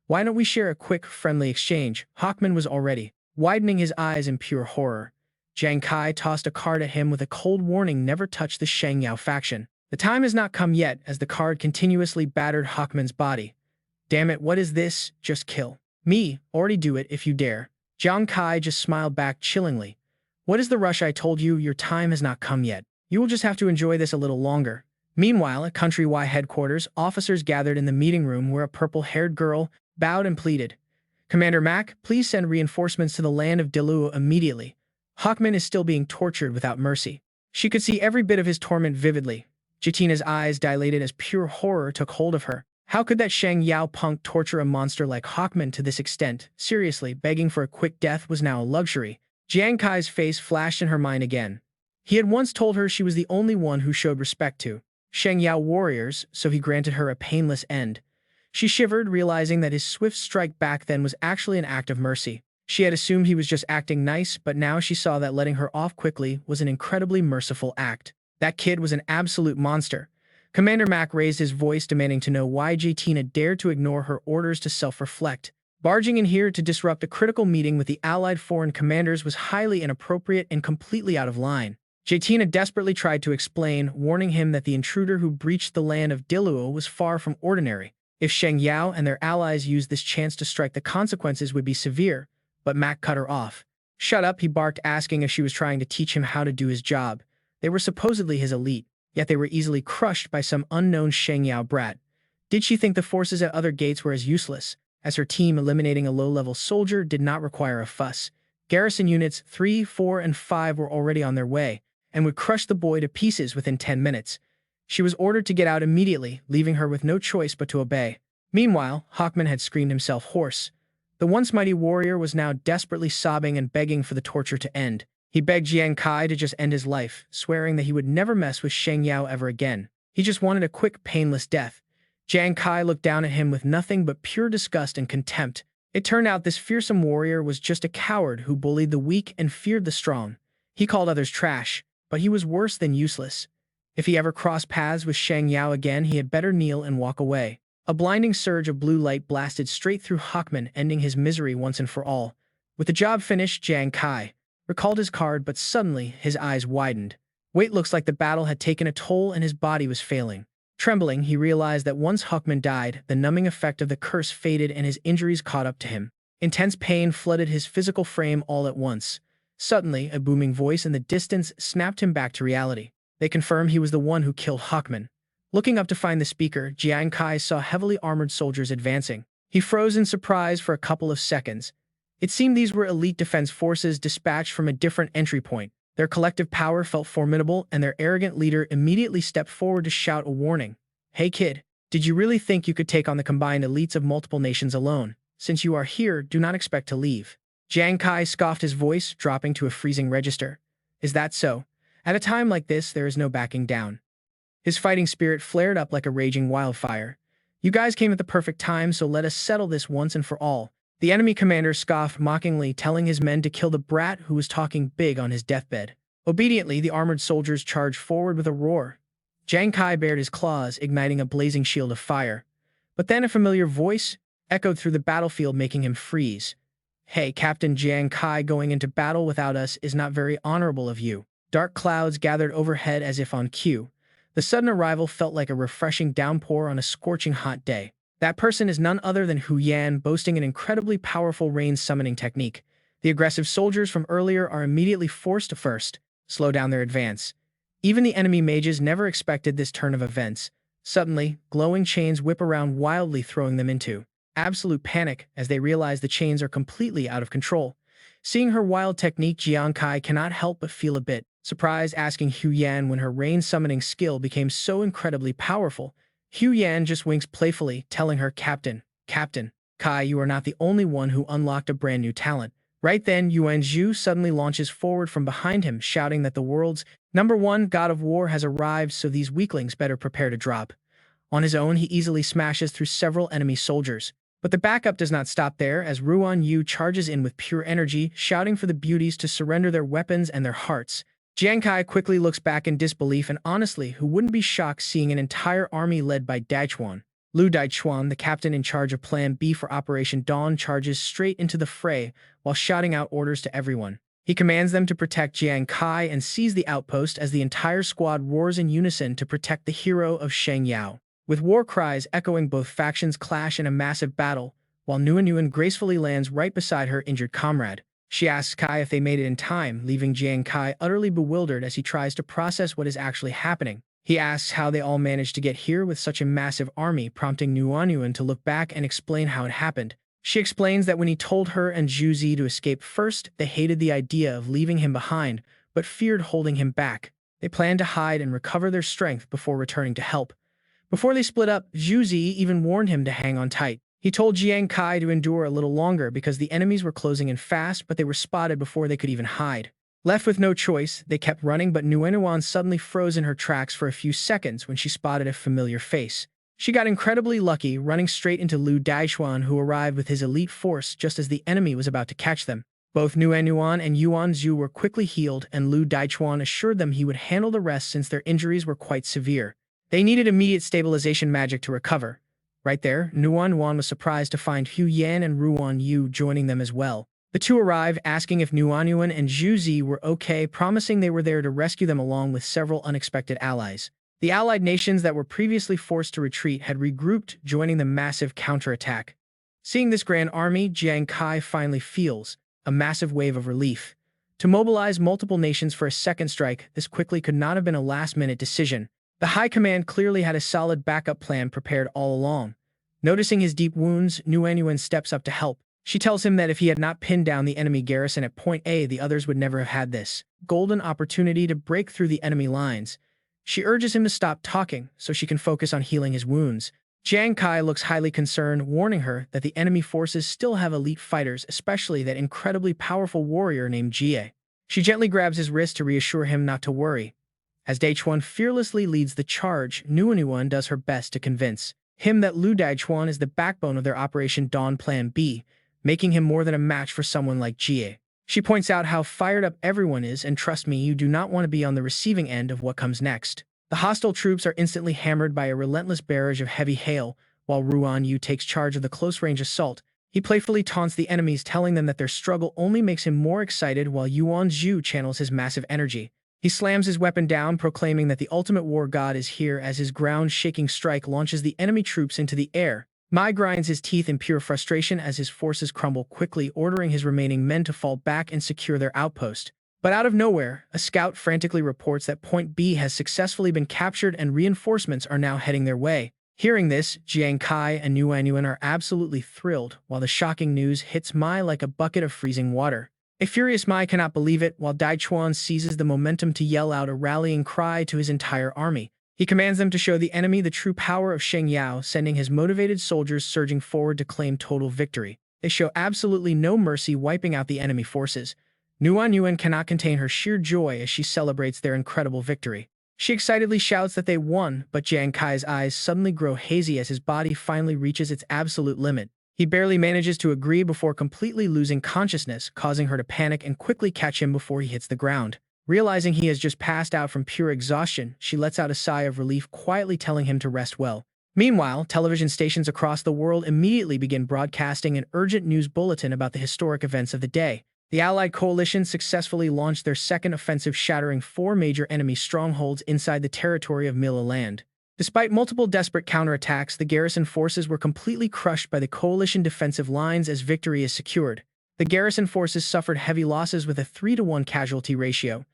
Why don't we share a quick, friendly exchange? Hawkman was already widening his eyes in pure horror. Jiang Kai tossed a card at him with a cold warning: never touch the Sheng Yao faction. The time has not come yet, as the card continuously battered Hawkman's body. Damn it, what is this? Just kill me. Already do it if you dare. Jiang Kai just smiled back chillingly. What is the rush? I told you, your time has not come yet. You will just have to enjoy this a little longer. Meanwhile, at Countrywide headquarters, officers gathered in the meeting room where a purple-haired girl bowed and pleaded. Commander Mack, please send reinforcements to the land of Diluo immediately. Hawkman is still being tortured without mercy. She could see every bit of his torment vividly. Jatina's eyes dilated as pure horror took hold of her. How could that Sheng Yao punk torture a monster like Hawkman to this extent? Seriously, begging for a quick death was now a luxury. Jiang Kai's face flashed in her mind again. He had once told her she was the only one who showed respect to Sheng Yao warriors, so he granted her a painless end. She shivered, realizing that his swift strike back then was actually an act of mercy. She had assumed he was just acting nice, but now she saw that letting her off quickly was an incredibly merciful act. That kid was an absolute monster. Commander Mack raised his voice, demanding to know why Jatina dared to ignore her orders to self-reflect. Barging in here to disrupt a critical meeting with the allied foreign commanders was highly inappropriate and completely out of line. Jatina desperately tried to explain, warning him that the intruder who breached the land of Diluo was far from ordinary. If Sheng Yao and their allies used this chance to strike, the consequences would be severe, but Mack cut her off. Shut up, he barked, asking if she was trying to teach him how to do his job. They were supposedly his elite, yet they were easily crushed by some unknown Sheng Yao brat. Did she think the forces at other gates were as useless, as her team eliminating a low-level soldier did not require a fuss? Garrison units 3, 4, and 5 were already on their way, and would crush the boy to pieces within 10 minutes. She was ordered to get out immediately, leaving her with no choice but to obey. Meanwhile, Hawkman had screamed himself hoarse. The once mighty warrior was now desperately sobbing and begging for the torture to end. He begged Jiang Kai to just end his life, swearing that he would never mess with Sheng Yao ever again. He just wanted a quick, painless death. Jiang Kai looked down at him with nothing but pure disgust and contempt. It turned out this fearsome warrior was just a coward who bullied the weak and feared the strong. He called others trash, but he was worse than useless. If he ever crossed paths with Sheng Yao again, he had better kneel and walk away. A blinding surge of blue light blasted straight through Hawkman, ending his misery once and for all. With the job finished, Jiang Kai recalled his card, but suddenly his eyes widened. Wait, looks like the battle had taken a toll and his body was failing. Trembling, he realized that once Hawkman died, the numbing effect of the curse faded and his injuries caught up to him. Intense pain flooded his physical frame all at once. Suddenly, a booming voice in the distance snapped him back to reality. They confirmed he was the one who killed Hawkman. Looking up to find the speaker, Jiang Kai saw heavily armored soldiers advancing. He froze in surprise for a couple of seconds. It seemed these were elite defense forces dispatched from a different entry point. Their collective power felt formidable, and their arrogant leader immediately stepped forward to shout a warning. "Hey kid, did you really think you could take on the combined elites of multiple nations alone? Since you are here, do not expect to leave." Jiang Kai scoffed, his voice dropping to a freezing register. "Is that so? At a time like this, there is no backing down." His fighting spirit flared up like a raging wildfire. "You guys came at the perfect time, so let us settle this once and for all." The enemy commander scoffed mockingly, telling his men to kill the brat who was talking big on his deathbed. Obediently, the armored soldiers charged forward with a roar. Jiang Kai bared his claws, igniting a blazing shield of fire. But then a familiar voice echoed through the battlefield, making him freeze. "Hey, Captain Jiang Kai, going into battle without us is not very honorable of you." Dark clouds gathered overhead as if on cue. The sudden arrival felt like a refreshing downpour on a scorching hot day. That person is none other than Hu Yan, boasting an incredibly powerful rain-summoning technique. The aggressive soldiers from earlier are immediately forced to first slow down their advance. Even the enemy mages never expected this turn of events. Suddenly, glowing chains whip around wildly, throwing them into absolute panic as they realize the chains are completely out of control. Seeing her wild technique, Jiang Kai cannot help but feel a bit surprised, asking Hu Yan when her rain-summoning skill became so incredibly powerful. Hu Yan just winks playfully, telling her, Captain Kai, you are not the only one who unlocked a brand new talent." Right then, Yuan Zhu suddenly launches forward from behind him, shouting that the world's #1 god of war has arrived, so these weaklings better prepare to drop. On his own, he easily smashes through several enemy soldiers. But the backup does not stop there, as Ruan Yu charges in with pure energy, shouting for the beauties to surrender their weapons and their hearts. Jiang Kai quickly looks back in disbelief, and honestly, who wouldn't be shocked seeing an entire army led by Daichuan? Lu Daichuan, the captain in charge of Plan B for Operation Dawn, charges straight into the fray while shouting out orders to everyone. He commands them to protect Jiang Kai and seize the outpost as the entire squad roars in unison to protect the hero of Sheng Yao. With war cries echoing, both factions clash in a massive battle, while Nuan gracefully lands right beside her injured comrade. She asks Kai if they made it in time, leaving Jiang Kai utterly bewildered as he tries to process what is actually happening. He asks how they all managed to get here with such a massive army, prompting Nuan to look back and explain how it happened. She explains that when he told her and Zhu Zi to escape first, they hated the idea of leaving him behind, but feared holding him back. They planned to hide and recover their strength before returning to help. Before they split up, Zhu Zi even warned him to hang on tight. He told Jiang Kai to endure a little longer because the enemies were closing in fast, but they were spotted before they could even hide. Left with no choice, they kept running, but Nuan suddenly froze in her tracks for a few seconds when she spotted a familiar face. She got incredibly lucky, running straight into Lu Daichuan, who arrived with his elite force just as the enemy was about to catch them. Both Nuan and Yuan Zhu were quickly healed, and Lu Daichuan assured them he would handle the rest since their injuries were quite severe. They needed immediate stabilization magic to recover. Right there, Nuan was surprised to find Hu Yan and Ruan Yu joining them as well. The two arrive, asking if Nuan and Zhu Zi were okay, promising they were there to rescue them along with several unexpected allies. The allied nations that were previously forced to retreat had regrouped, joining the massive counterattack. Seeing this grand army, Jiang Kai finally feels a massive wave of relief. To mobilize multiple nations for a second strike, this quickly could not have been a last-minute decision. The High Command clearly had a solid backup plan prepared all along. Noticing his deep wounds, Nuan steps up to help. She tells him that if he had not pinned down the enemy garrison at Point A, the others would never have had this golden opportunity to break through the enemy lines. She urges him to stop talking so she can focus on healing his wounds. Jiang Kai looks highly concerned, warning her that the enemy forces still have elite fighters, especially that incredibly powerful warrior named Jie. She gently grabs his wrist to reassure him not to worry. As Daichuan fearlessly leads the charge, Nuan does her best to convince him that Lu Daichuan is the backbone of their Operation Dawn Plan B, making him more than a match for someone like Jie. She points out how fired up everyone is, and trust me, you do not want to be on the receiving end of what comes next. The hostile troops are instantly hammered by a relentless barrage of heavy hail, while Ruan Yu takes charge of the close-range assault. He playfully taunts the enemies, telling them that their struggle only makes him more excited, while Yuan Zhu channels his massive energy. He slams his weapon down, proclaiming that the ultimate war god is here as his ground-shaking strike launches the enemy troops into the air. Mai grinds his teeth in pure frustration as his forces crumble quickly, ordering his remaining men to fall back and secure their outpost. But out of nowhere, a scout frantically reports that Point B has successfully been captured and reinforcements are now heading their way. Hearing this, Jiang Kai and Yuan are absolutely thrilled, while the shocking news hits Mai like a bucket of freezing water. A furious Mai cannot believe it, while Daichuan seizes the momentum to yell out a rallying cry to his entire army. He commands them to show the enemy the true power of Sheng Yao, sending his motivated soldiers surging forward to claim total victory. They show absolutely no mercy, wiping out the enemy forces. Yuan cannot contain her sheer joy as she celebrates their incredible victory. She excitedly shouts that they won, but Jiang Kai's eyes suddenly grow hazy as his body finally reaches its absolute limit. He barely manages to agree before completely losing consciousness, causing her to panic and quickly catch him before he hits the ground. Realizing he has just passed out from pure exhaustion, she lets out a sigh of relief, quietly telling him to rest well. Meanwhile, television stations across the world immediately begin broadcasting an urgent news bulletin about the historic events of the day. The Allied coalition successfully launched their second offensive, shattering 4 major enemy strongholds inside the territory of Mila Land. Despite multiple desperate counterattacks, the garrison forces were completely crushed by the coalition defensive lines as victory is secured. The garrison forces suffered heavy losses with a 3-to-1 casualty ratio.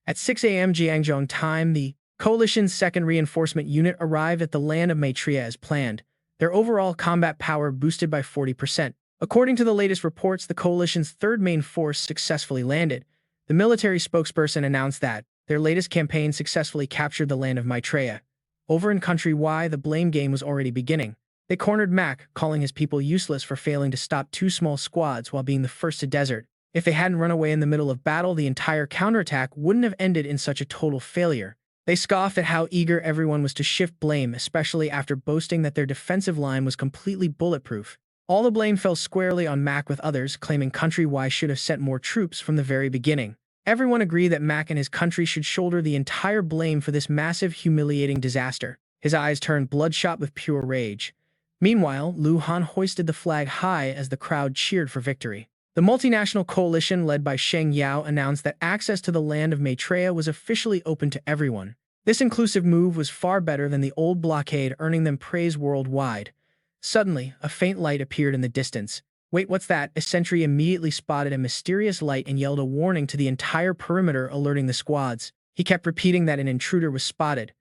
At 6 a.m. Jiangzhou time, the coalition's second reinforcement unit arrived at the land of Maitreya as planned, their overall combat power boosted by 40%. According to the latest reports, the coalition's third main force successfully landed. The military spokesperson announced that their latest campaign successfully captured the land of Maitreya. Over in Country Y, the blame game was already beginning. They cornered Mac, calling his people useless for failing to stop 2 small squads while being the first to desert. If they hadn't run away in the middle of battle, the entire counterattack wouldn't have ended in such a total failure. They scoffed at how eager everyone was to shift blame, especially after boasting that their defensive line was completely bulletproof. All the blame fell squarely on Mac, with others claiming Country Y should have sent more troops from the very beginning. Everyone agreed that Mac and his country should shoulder the entire blame for this massive, humiliating disaster. His eyes turned bloodshot with pure rage. Meanwhile, Lu Han hoisted the flag high as the crowd cheered for victory. The multinational coalition led by Sheng Yao announced that access to the land of Maitreya was officially open to everyone. This inclusive move was far better than the old blockade, earning them praise worldwide. Suddenly, a faint light appeared in the distance. "Wait, what's that?" A sentry immediately spotted a mysterious light and yelled a warning to the entire perimeter, alerting the squads. He kept repeating that an intruder was spotted.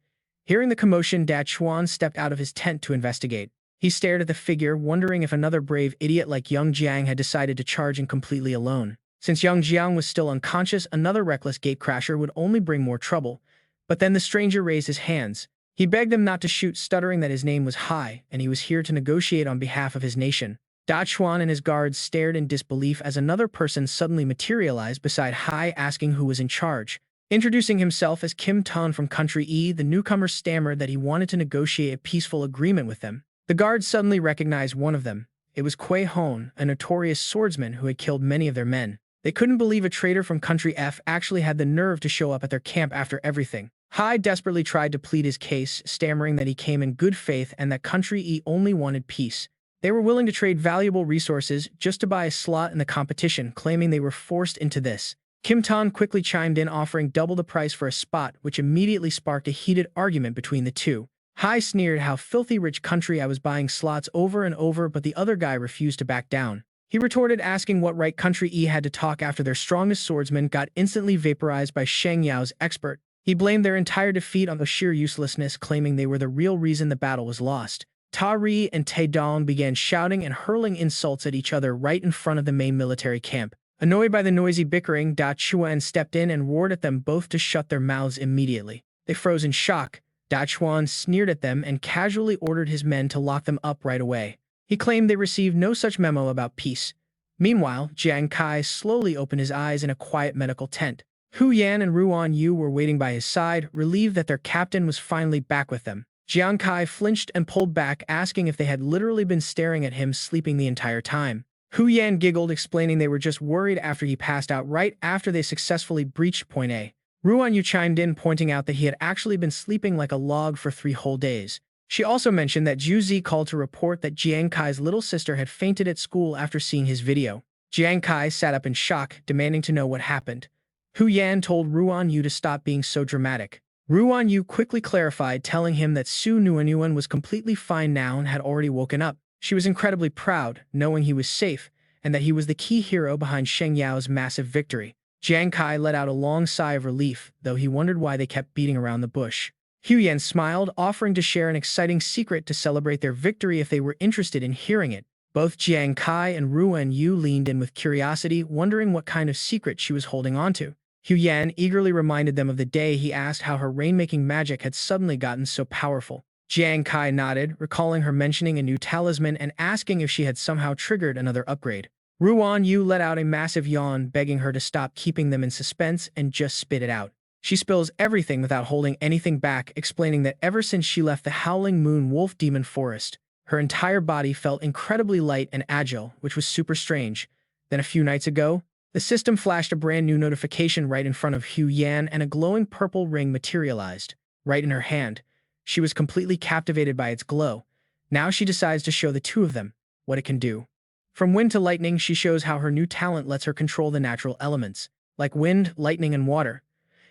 Hearing the commotion, Da Chuan stepped out of his tent to investigate. He stared at the figure, wondering if another brave idiot like young Jiang had decided to charge in completely alone. Since young Jiang was still unconscious, another reckless gatecrasher would only bring more trouble. But then the stranger raised his hands. He begged them not to shoot, stuttering that his name was Hai, and he was here to negotiate on behalf of his nation. Da Chuan and his guards stared in disbelief as another person suddenly materialized beside Hai, asking who was in charge. Introducing himself as Kim Tan from Country E, the newcomer stammered that he wanted to negotiate a peaceful agreement with them. The guards suddenly recognized one of them. It was Kui Hon, a notorious swordsman who had killed many of their men. They couldn't believe a traitor from Country F actually had the nerve to show up at their camp after everything. Hai desperately tried to plead his case, stammering that he came in good faith and that Country E only wanted peace. They were willing to trade valuable resources just to buy a slot in the competition, claiming they were forced into this. Kim Tan quickly chimed in, offering double the price for a spot, which immediately sparked a heated argument between the two. Hai sneered how filthy rich Country I was buying slots over and over, but the other guy refused to back down. He retorted, asking what right Country E had to talk after their strongest swordsman got instantly vaporized by Sheng Yao's expert. He blamed their entire defeat on the sheer uselessness, claiming they were the real reason the battle was lost. Ta Ri and Tai Dong began shouting and hurling insults at each other right in front of the main military camp. Annoyed by the noisy bickering, Da Chuan stepped in and roared at them both to shut their mouths immediately. They froze in shock. Da Chuan sneered at them and casually ordered his men to lock them up right away. He claimed they received no such memo about peace. Meanwhile, Jiang Kai slowly opened his eyes in a quiet medical tent. Hu Yan and Ruan Yu were waiting by his side, relieved that their captain was finally back with them. Jiang Kai flinched and pulled back, asking if they had literally been staring at him sleeping the entire time. Hu Yan giggled, explaining they were just worried after he passed out right after they successfully breached Point A. Ruan Yu chimed in, pointing out that he had actually been sleeping like a log for 3 whole days. She also mentioned that Zhu Zi called to report that Jiang Kai's little sister had fainted at school after seeing his video. Jiang Kai sat up in shock, demanding to know what happened. Hu Yan told Ruan Yu to stop being so dramatic. Ruan Yu quickly clarified, telling him that Su Nuanyuan was completely fine now and had already woken up. She was incredibly proud, knowing he was safe, and that he was the key hero behind Sheng Yao's massive victory. Jiang Kai let out a long sigh of relief, though he wondered why they kept beating around the bush. Yan smiled, offering to share an exciting secret to celebrate their victory if they were interested in hearing it. Both Jiang Kai and Ruan Yu leaned in with curiosity, wondering what kind of secret she was holding on to. Yan eagerly reminded them of the day he asked how her rainmaking magic had suddenly gotten so powerful. Jiang Kai nodded, recalling her mentioning a new talisman and asking if she had somehow triggered another upgrade. Ruan Yu let out a massive yawn, begging her to stop keeping them in suspense and just spit it out. She spills everything without holding anything back, explaining that ever since she left the Howling Moon Wolf Demon Forest, her entire body felt incredibly light and agile, which was super strange. Then a few nights ago, the system flashed a brand new notification right in front of Yan, and a glowing purple ring materialized, right in her hand. She was completely captivated by its glow. Now she decides to show the two of them what it can do. From wind to lightning, she shows how her new talent lets her control the natural elements, like wind, lightning, and water.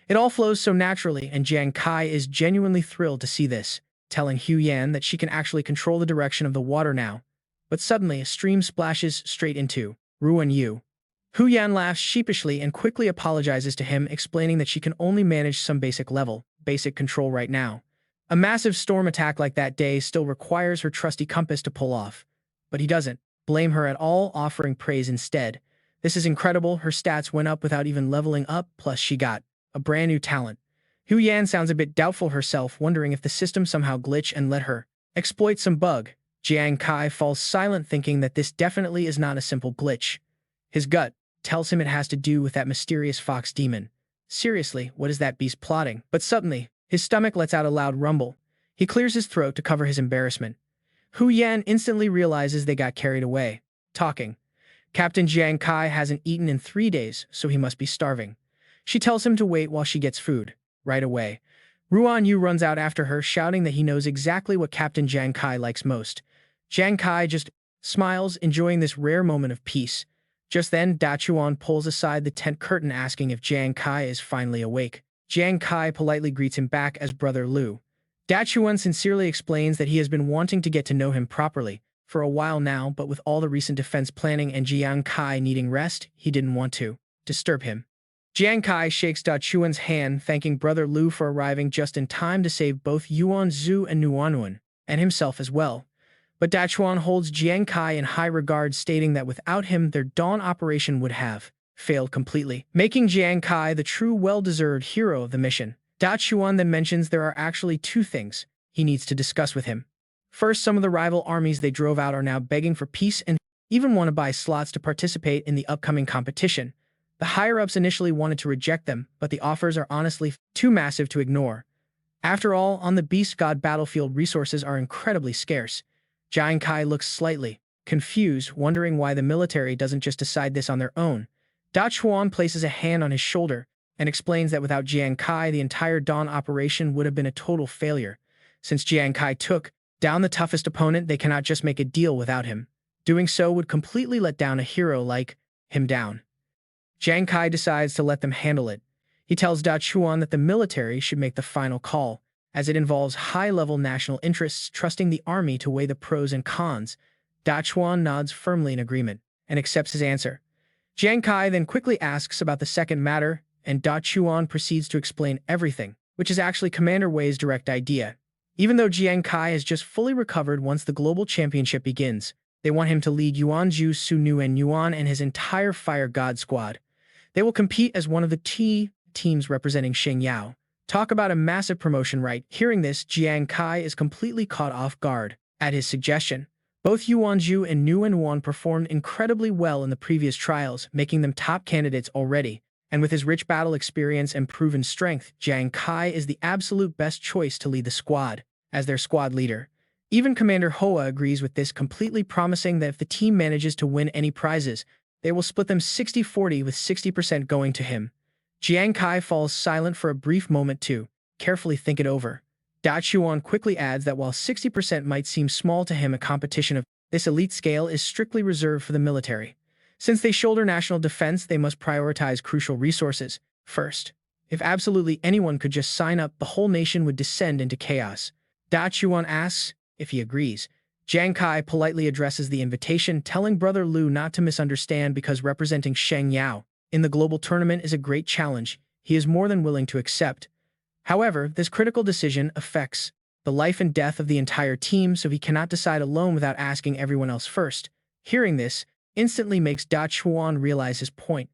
It all flows so naturally, and Jiang Kai is genuinely thrilled to see this, telling Yan that she can actually control the direction of the water now. But suddenly, a stream splashes straight into Ruan Yu. Yan laughs sheepishly and quickly apologizes to him, explaining that she can only manage some basic control right now. A massive storm attack like that day still requires her trusty compass to pull off. But he doesn't blame her at all, offering praise instead. This is incredible, her stats went up without even leveling up, plus she got a brand new talent. Yan sounds a bit doubtful herself, wondering if the system somehow glitched and let her exploit some bug. Jiang Kai falls silent, thinking that this definitely is not a simple glitch. His gut tells him it has to do with that mysterious fox demon. Seriously, what is that beast plotting? But suddenly, his stomach lets out a loud rumble. He clears his throat to cover his embarrassment. Yan instantly realizes they got carried away, talking. Captain Jiang Kai hasn't eaten in 3 days, so he must be starving. She tells him to wait while she gets food. Right away, Ruan Yu runs out after her, shouting that he knows exactly what Captain Jiang Kai likes most. Jiang Kai just smiles, enjoying this rare moment of peace. Just then, Dachuan pulls aside the tent curtain, asking if Jiang Kai is finally awake. Jiang Kai politely greets him back as Brother Lu. Dachuan sincerely explains that he has been wanting to get to know him properly for a while now, but with all the recent defense planning and Jiang Kai needing rest, he didn't want to disturb him. Jiang Kai shakes Dachuan's hand, thanking Brother Lu for arriving just in time to save both Yuan Zhu and Nuanwen, and himself as well. But Dachuan holds Jiang Kai in high regard, stating that without him, their dawn operation would have failed completely, making Jiang Kai the true well-deserved hero of the mission. Dachuan then mentions there are actually 2 things he needs to discuss with him. First, some of the rival armies they drove out are now begging for peace and even want to buy slots to participate in the upcoming competition. The higher-ups initially wanted to reject them, but the offers are honestly too massive to ignore. After all, on the Beast God battlefield, resources are incredibly scarce. Jiang Kai looks slightly confused, wondering why the military doesn't just decide this on their own. Dachuan places a hand on his shoulder and explains that without Jiang Kai, the entire Dawn operation would have been a total failure. Since Jiang Kai took down the toughest opponent, they cannot just make a deal without him. Doing so would completely let down a hero like him down. Jiang Kai decides to let them handle it. He tells Dachuan that the military should make the final call, as it involves high-level national interests, trusting the army to weigh the pros and cons. Dachuan nods firmly in agreement and accepts his answer. Jiang Kai then quickly asks about the second matter, and Dachuan proceeds to explain everything, which is actually Commander Wei's direct idea. Even though Jiang Kai has just fully recovered once the global championship begins, they want him to lead Yuanzhu, Sunu, and Yuan and his entire Fire God squad. They will compete as one of the teams representing Xingyao. Talk about a massive promotion, right? Hearing this, Jiang Kai is completely caught off guard. At his suggestion, both Yuanzhu and Nuanwen performed incredibly well in the previous trials, making them top candidates already. And with his rich battle experience and proven strength, Jiang Kai is the absolute best choice to lead the squad as their squad leader. Even Commander Hoa agrees with this, completely promising that if the team manages to win any prizes, they will split them 60-40, with 60% going to him. Jiang Kai falls silent for a brief moment to carefully think it over. Dachuan quickly adds that while 60% might seem small to him, a competition of this elite scale is strictly reserved for the military. Since they shoulder national defense, they must prioritize crucial resources first. If absolutely anyone could just sign up, the whole nation would descend into chaos. Dachuan asks if he agrees. Jiang Kai politely addresses the invitation, telling Brother Lu not to misunderstand because representing Sheng Yao, in the global tournament is a great challenge he is more than willing to accept. However, this critical decision affects the life and death of the entire team, so he cannot decide alone without asking everyone else first. Hearing this instantly makes Da Chuan realize his point.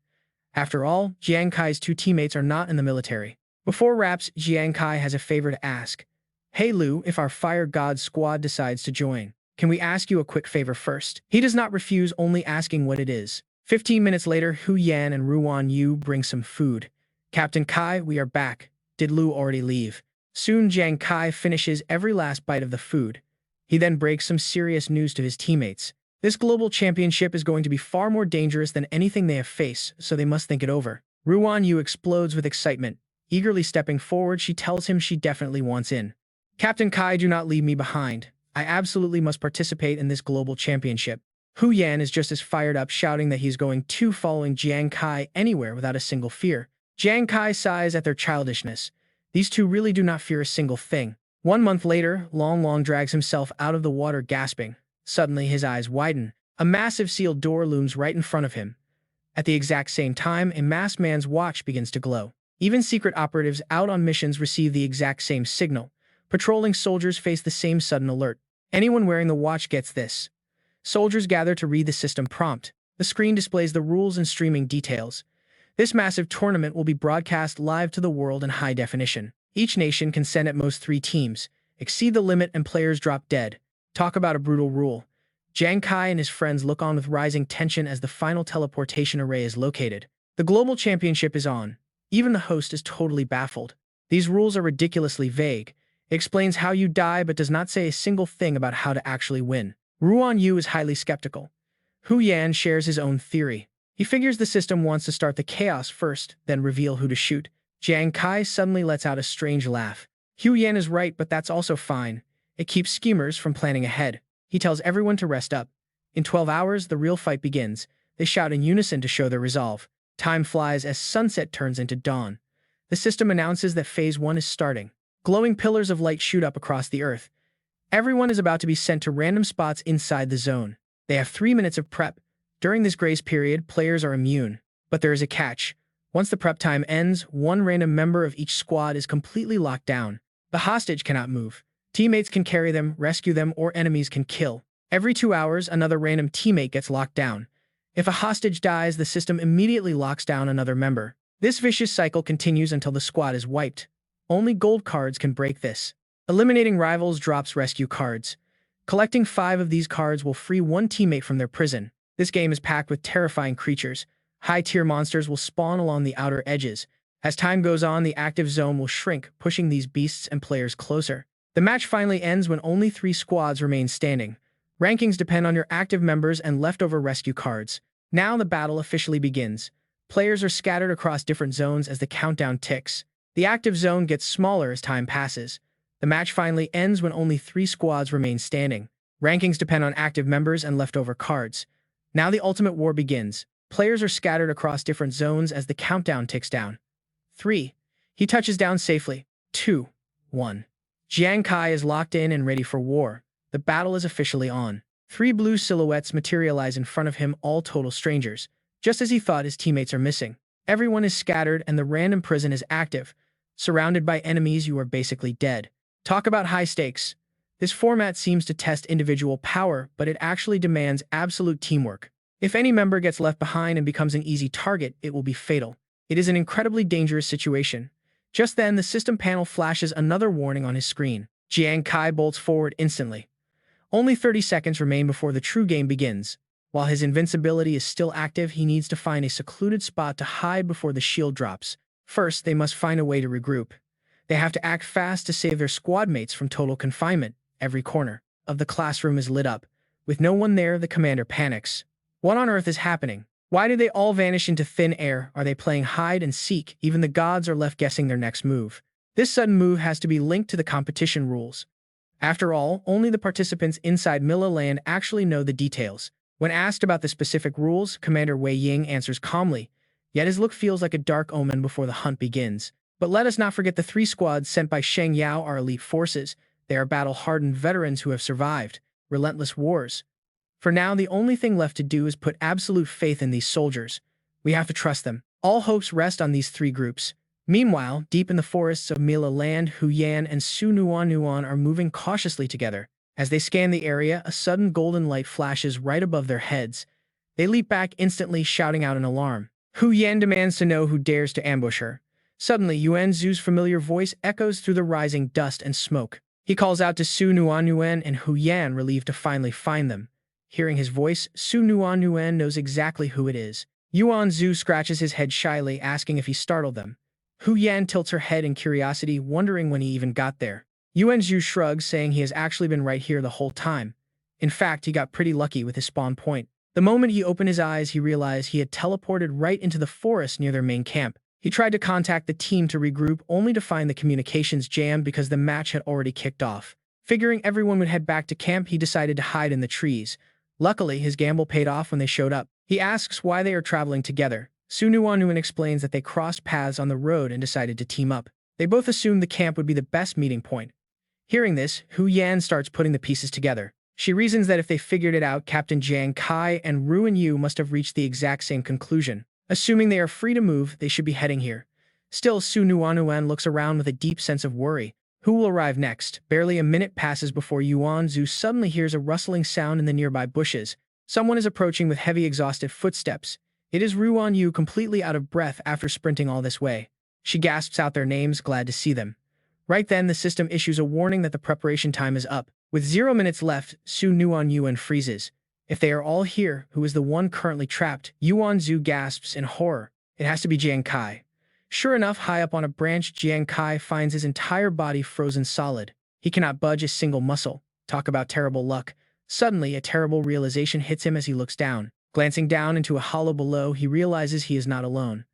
After all, Jiang Kai's two teammates are not in the military. Before wraps, Jiang Kai has a favor to ask. Hey Lu, if our Fire God squad decides to join, can we ask you a quick favor first? He does not refuse, only asking what it is. 15 minutes later, Hu Yan and Ruan Yu bring some food. Captain Kai, we are back. Did Lu already leave? Soon Jiang Kai finishes every last bite of the food. He then breaks some serious news to his teammates. This global championship is going to be far more dangerous than anything they have faced, so they must think it over. Ruan Yu explodes with excitement. Eagerly stepping forward, she tells him she definitely wants in. Captain Kai, do not leave me behind. I absolutely must participate in this global championship. Hu Yan is just as fired up, shouting that he's going to following Jiang Kai anywhere without a single fear. Jiang Kai sighs at their childishness. These two really do not fear a single thing. 1 month later, Long Long drags himself out of the water gasping. Suddenly, his eyes widen. A massive sealed door looms right in front of him. At the exact same time, a masked man's watch begins to glow. Even secret operatives out on missions receive the exact same signal. Patrolling soldiers face the same sudden alert. Anyone wearing the watch gets this. Soldiers gather to read the system prompt. The screen displays the rules and streaming details. This massive tournament will be broadcast live to the world in high definition. Each nation can send at most 3 teams. Exceed the limit and players drop dead. Talk about a brutal rule. Jiang Kai and his friends look on with rising tension as the final teleportation array is located. The global championship is on. Even the host is totally baffled. These rules are ridiculously vague. It explains how you die but does not say a single thing about how to actually win. Ruan Yu is highly skeptical. Hu Yan shares his own theory. He figures the system wants to start the chaos first, then reveal who to shoot. Jiang Kai suddenly lets out a strange laugh. Hu Yan is right, but that's also fine. It keeps schemers from planning ahead. He tells everyone to rest up. In 12 hours, the real fight begins. They shout in unison to show their resolve. Time flies as sunset turns into dawn. The system announces that Phase 1 is starting. Glowing pillars of light shoot up across the earth. Everyone is about to be sent to random spots inside the zone. They have 3 minutes of prep. During this grace period, players are immune. But there is a catch. Once the prep time ends, one random member of each squad is completely locked down. The hostage cannot move. Teammates can carry them, rescue them, or enemies can kill. Every 2 hours, another random teammate gets locked down. If a hostage dies, the system immediately locks down another member. This vicious cycle continues until the squad is wiped. Only gold cards can break this. Eliminating rivals drops rescue cards. Collecting 5 of these cards will free one teammate from their prison. This game is packed with terrifying creatures. High-tier monsters will spawn along the outer edges. As time goes on, the active zone will shrink, pushing these beasts and players closer. The match finally ends when only 3 squads remain standing. Rankings depend on your active members and leftover rescue cards. Now the battle officially begins. Players are scattered across different zones as the countdown ticks. The active zone gets smaller as time passes. The match finally ends when only 3 squads remain standing. Rankings depend on active members and leftover cards. Now the ultimate war begins. Players are scattered across different zones as the countdown ticks down. 3. He touches down safely. 2. 1. Jiang Kai is locked in and ready for war. The battle is officially on. 3 blue silhouettes materialize in front of him, all total strangers. Just as he thought, his teammates are missing. Everyone is scattered and the random prison is active. Surrounded by enemies, you are basically dead. Talk about high stakes. This format seems to test individual power, but it actually demands absolute teamwork. If any member gets left behind and becomes an easy target, it will be fatal. It is an incredibly dangerous situation. Just then, the system panel flashes another warning on his screen. Jiang Kai bolts forward instantly. Only 30 seconds remain before the true game begins. While his invincibility is still active, he needs to find a secluded spot to hide before the shield drops. First, they must find a way to regroup. They have to act fast to save their squad mates from total confinement. Every corner of the classroom is lit up. With no one there, the commander panics. What on earth is happening? Why did they all vanish into thin air? Are they playing hide and seek? Even the gods are left guessing their next move. This sudden move has to be linked to the competition rules. After all, only the participants inside Mila Land actually know the details. When asked about the specific rules, Commander Wei Ying answers calmly, yet his look feels like a dark omen before the hunt begins. But let us not forget the 3 squads sent by Sheng Yao are elite forces. They are battle-hardened veterans who have survived relentless wars. For now, the only thing left to do is put absolute faith in these soldiers. We have to trust them. All hopes rest on these three groups. Meanwhile, deep in the forests of Mila Land, Hu Yan and Su Nuan are moving cautiously together. As they scan the area, a sudden golden light flashes right above their heads. They leap back instantly, shouting out in alarm. Hu Yan demands to know who dares to ambush her. Suddenly, Yuan Zhu's familiar voice echoes through the rising dust and smoke. He calls out to Su Nuan and Hu Yan, relieved to finally find them. Hearing his voice, Su Nuan knows exactly who it is. Yuan Zhu scratches his head shyly, asking if he startled them. Hu Yan tilts her head in curiosity, wondering when he even got there. Yuan Zhu shrugs, saying he has actually been right here the whole time. In fact, he got pretty lucky with his spawn point. The moment he opened his eyes, he realized he had teleported right into the forest near their main camp. He tried to contact the team to regroup, only to find the communications jammed because the match had already kicked off. Figuring everyone would head back to camp, he decided to hide in the trees. Luckily, his gamble paid off when they showed up. He asks why they are traveling together. Su Nuan explains that they crossed paths on the road and decided to team up. They both assumed the camp would be the best meeting point. Hearing this, Hu Yan starts putting the pieces together. She reasons that if they figured it out, Captain Jiang Kai and Ruan Yu must have reached the exact same conclusion. Assuming they are free to move, they should be heading here. Still, Su Nuan looks around with a deep sense of worry. Who will arrive next? Barely a minute passes before Yuan Zhu suddenly hears a rustling sound in the nearby bushes. Someone is approaching with heavy, exhausted footsteps. It is Ruan Yu, completely out of breath after sprinting all this way. She gasps out their names, glad to see them. Right then, the system issues a warning that the preparation time is up. With 0 minutes left, Su Nuan freezes. If they are all here, who is the one currently trapped? Yuan Zhu gasps in horror. It has to be Jiang Kai. Sure enough, high up on a branch, Jiang Kai finds his entire body frozen solid. He cannot budge a single muscle. Talk about terrible luck. Suddenly, a terrible realization hits him as he looks down. Glancing down into a hollow below, he realizes he is not alone.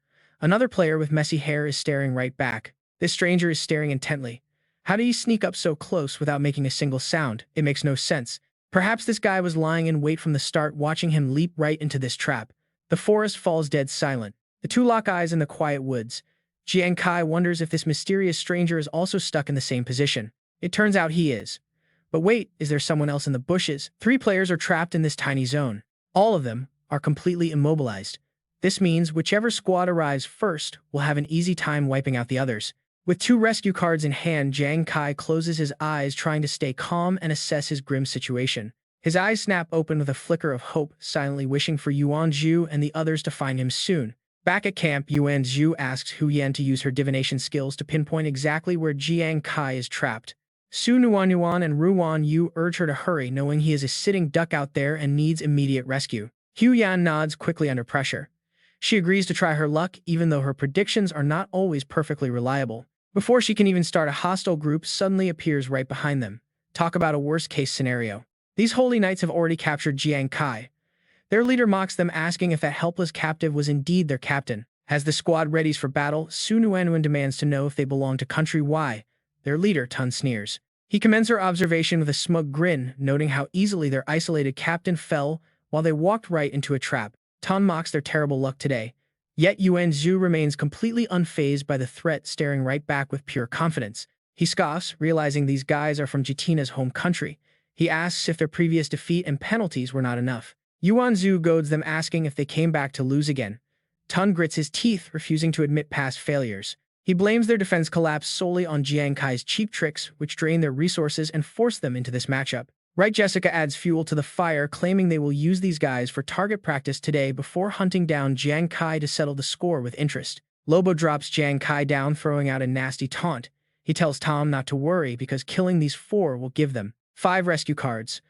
Another player with messy hair is staring right back. This stranger is staring intently. How did he sneak up so close without making a single sound? It makes no sense. Perhaps this guy was lying in wait from the start, watching him leap right into this trap. The forest falls dead silent. The two lock eyes in the quiet woods. Jiang Kai wonders if this mysterious stranger is also stuck in the same position. It turns out he is. But wait, is there someone else in the bushes? 3 players are trapped in this tiny zone. All of them are completely immobilized. This means whichever squad arrives first will have an easy time wiping out the others. With 2 rescue cards in hand, Jiang Kai closes his eyes, trying to stay calm and assess his grim situation. His eyes snap open with a flicker of hope, silently wishing for Yuan Zhu and the others to find him soon. Back at camp, Yuan Zhu asks Hu Yan to use her divination skills to pinpoint exactly where Jiang Kai is trapped. Su Nuan and Ruan Yu urge her to hurry, knowing he is a sitting duck out there and needs immediate rescue. Hu Yan nods quickly under pressure. She agrees to try her luck, even though her predictions are not always perfectly reliable. Before she can even start, a hostile group suddenly appears right behind them. Talk about a worst-case scenario. These holy knights have already captured Jiang Kai. Their leader mocks them, asking if that helpless captive was indeed their captain. As the squad readies for battle, Su Nuan demands to know if they belong to country Y. Their leader, Tun, sneers. He commends her observation with a smug grin, noting how easily their isolated captain fell while they walked right into a trap. Tun mocks their terrible luck today. Yet Yuan Zhu remains completely unfazed by the threat, staring right back with pure confidence. He scoffs, realizing these guys are from Jitina's home country. He asks if their previous defeat and penalties were not enough. Yuan Zhu goads them, asking if they came back to lose again. Tun grits his teeth, refusing to admit past failures. He blames their defense collapse solely on Jiang Kai's cheap tricks, which drain their resources and force them into this matchup. Right, Jessica adds fuel to the fire, claiming they will use these guys for target practice today before hunting down Jiang Kai to settle the score with interest. Lobo drops Jiang Kai down, throwing out a nasty taunt. He tells Tom not to worry because killing these 4 will give them 5 rescue cards.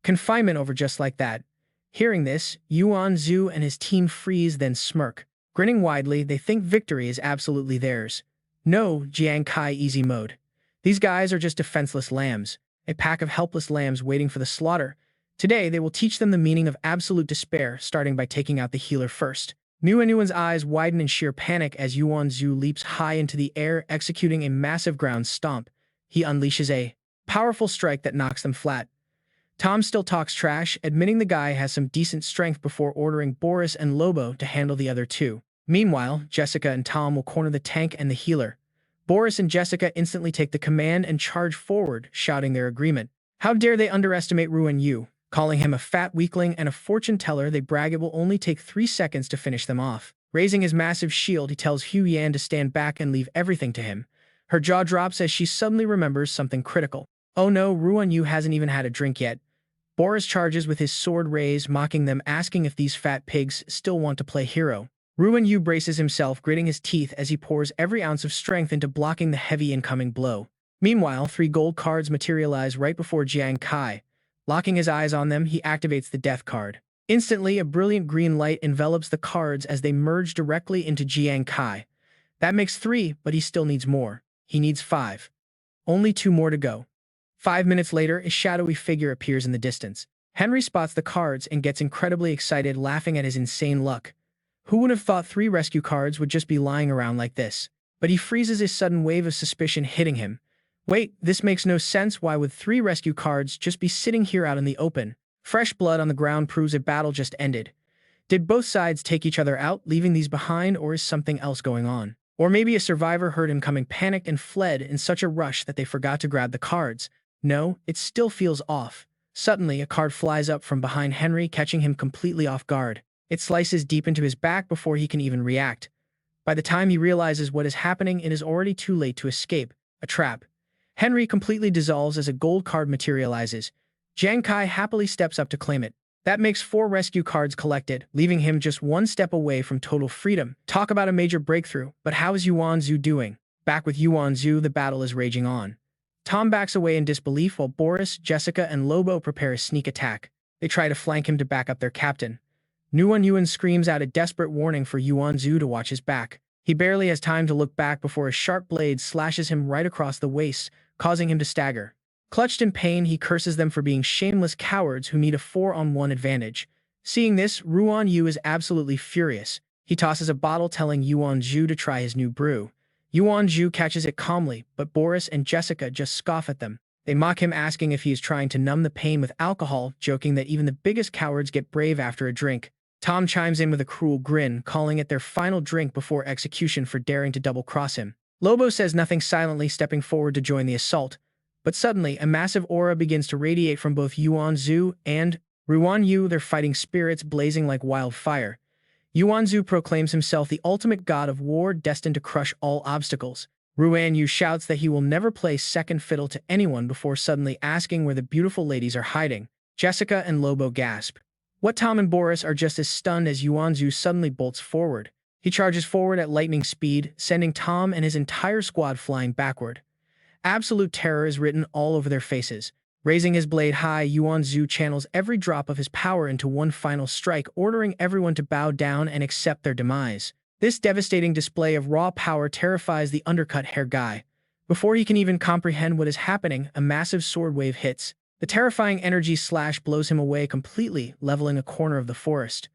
Confinement over just like that. Hearing this, Yuan Zhu and his team freeze, then smirk. Grinning widely, they think victory is absolutely theirs. No, Jiang Kai easy mode. These guys are just defenseless lambs. A pack of helpless lambs waiting for the slaughter. Today, they will teach them the meaning of absolute despair, starting by taking out the healer first. Nuan's eyes widen in sheer panic as Yuan Zhu leaps high into the air, executing a massive ground stomp. He unleashes a powerful strike that knocks them flat. Tom still talks trash, admitting the guy has some decent strength before ordering Boris and Lobo to handle the other 2. Meanwhile, Jessica and Tom will corner the tank and the healer. Boris and Jessica instantly take the command and charge forward, shouting their agreement. How dare they underestimate Ruan Yu? Calling him a fat weakling and a fortune teller, they brag it will only take 3 seconds to finish them off. Raising his massive shield, he tells Hu Yan to stand back and leave everything to him. Her jaw drops as she suddenly remembers something critical. Oh no, Ruan Yu hasn't even had a drink yet. Boris charges with his sword raised, mocking them, asking if these fat pigs still want to play hero. Ruan Yu braces himself, gritting his teeth as he pours every ounce of strength into blocking the heavy incoming blow. Meanwhile, 3 gold cards materialize right before Jiang Kai. Locking his eyes on them, he activates the death card. Instantly, a brilliant green light envelops the cards as they merge directly into Jiang Kai. That makes 3, but he still needs more. He needs 5. Only 2 more to go. 5 minutes later, a shadowy figure appears in the distance. Henry spots the cards and gets incredibly excited, laughing at his insane luck. Who would have thought 3 rescue cards would just be lying around like this? But he freezes, a sudden wave of suspicion hitting him. Wait, this makes no sense. Why would 3 rescue cards just be sitting here out in the open? Fresh blood on the ground proves a battle just ended. Did both sides take each other out, leaving these behind, or is something else going on? Or maybe a survivor heard him coming, panicked, and fled in such a rush that they forgot to grab the cards. No, it still feels off. Suddenly, a card flies up from behind Henry, catching him completely off guard. It slices deep into his back before he can even react. By the time he realizes what is happening, it is already too late to escape. A trap. Henry completely dissolves as a gold card materializes. Jiang Kai happily steps up to claim it. That makes 4 rescue cards collected, leaving him just 1 step away from total freedom. Talk about a major breakthrough, but how is Yuan Zhu doing? Back with Yuan Zhu, the battle is raging on. Tom backs away in disbelief while Boris, Jessica, and Lobo prepare a sneak attack. They try to flank him to back up their captain. Nguyen Yuan screams out a desperate warning for Yuan Zhu to watch his back. He barely has time to look back before a sharp blade slashes him right across the waist, causing him to stagger. Clutched in pain, he curses them for being shameless cowards who need a 4-on-1 advantage. Seeing this, Ruan Yu is absolutely furious. He tosses a bottle, telling Yuan Zhu to try his new brew. Yuan Zhu catches it calmly, but Boris and Jessica just scoff at them. They mock him, asking if he is trying to numb the pain with alcohol, joking that even the biggest cowards get brave after a drink. Tom chimes in with a cruel grin, calling it their final drink before execution for daring to double-cross him. Lobo says nothing, silently stepping forward to join the assault. But suddenly, a massive aura begins to radiate from both Yuan Zhu and Ruan Yu, their fighting spirits blazing like wildfire. Yuan Zhu proclaims himself the ultimate god of war, destined to crush all obstacles. Ruan Yu shouts that he will never play second fiddle to anyone before suddenly asking where the beautiful ladies are hiding. Jessica and Lobo gasp. What? Tom and Boris are just as stunned as Yuan Zhu suddenly bolts forward. He charges forward at lightning speed, sending Tom and his entire squad flying backward. Absolute terror is written all over their faces. Raising his blade high, Yuan Zhu channels every drop of his power into one final strike, ordering everyone to bow down and accept their demise. This devastating display of raw power terrifies the undercut hair guy. Before he can even comprehend what is happening, a massive sword wave hits. The terrifying energy slash blows him away completely, leveling a corner of the forest.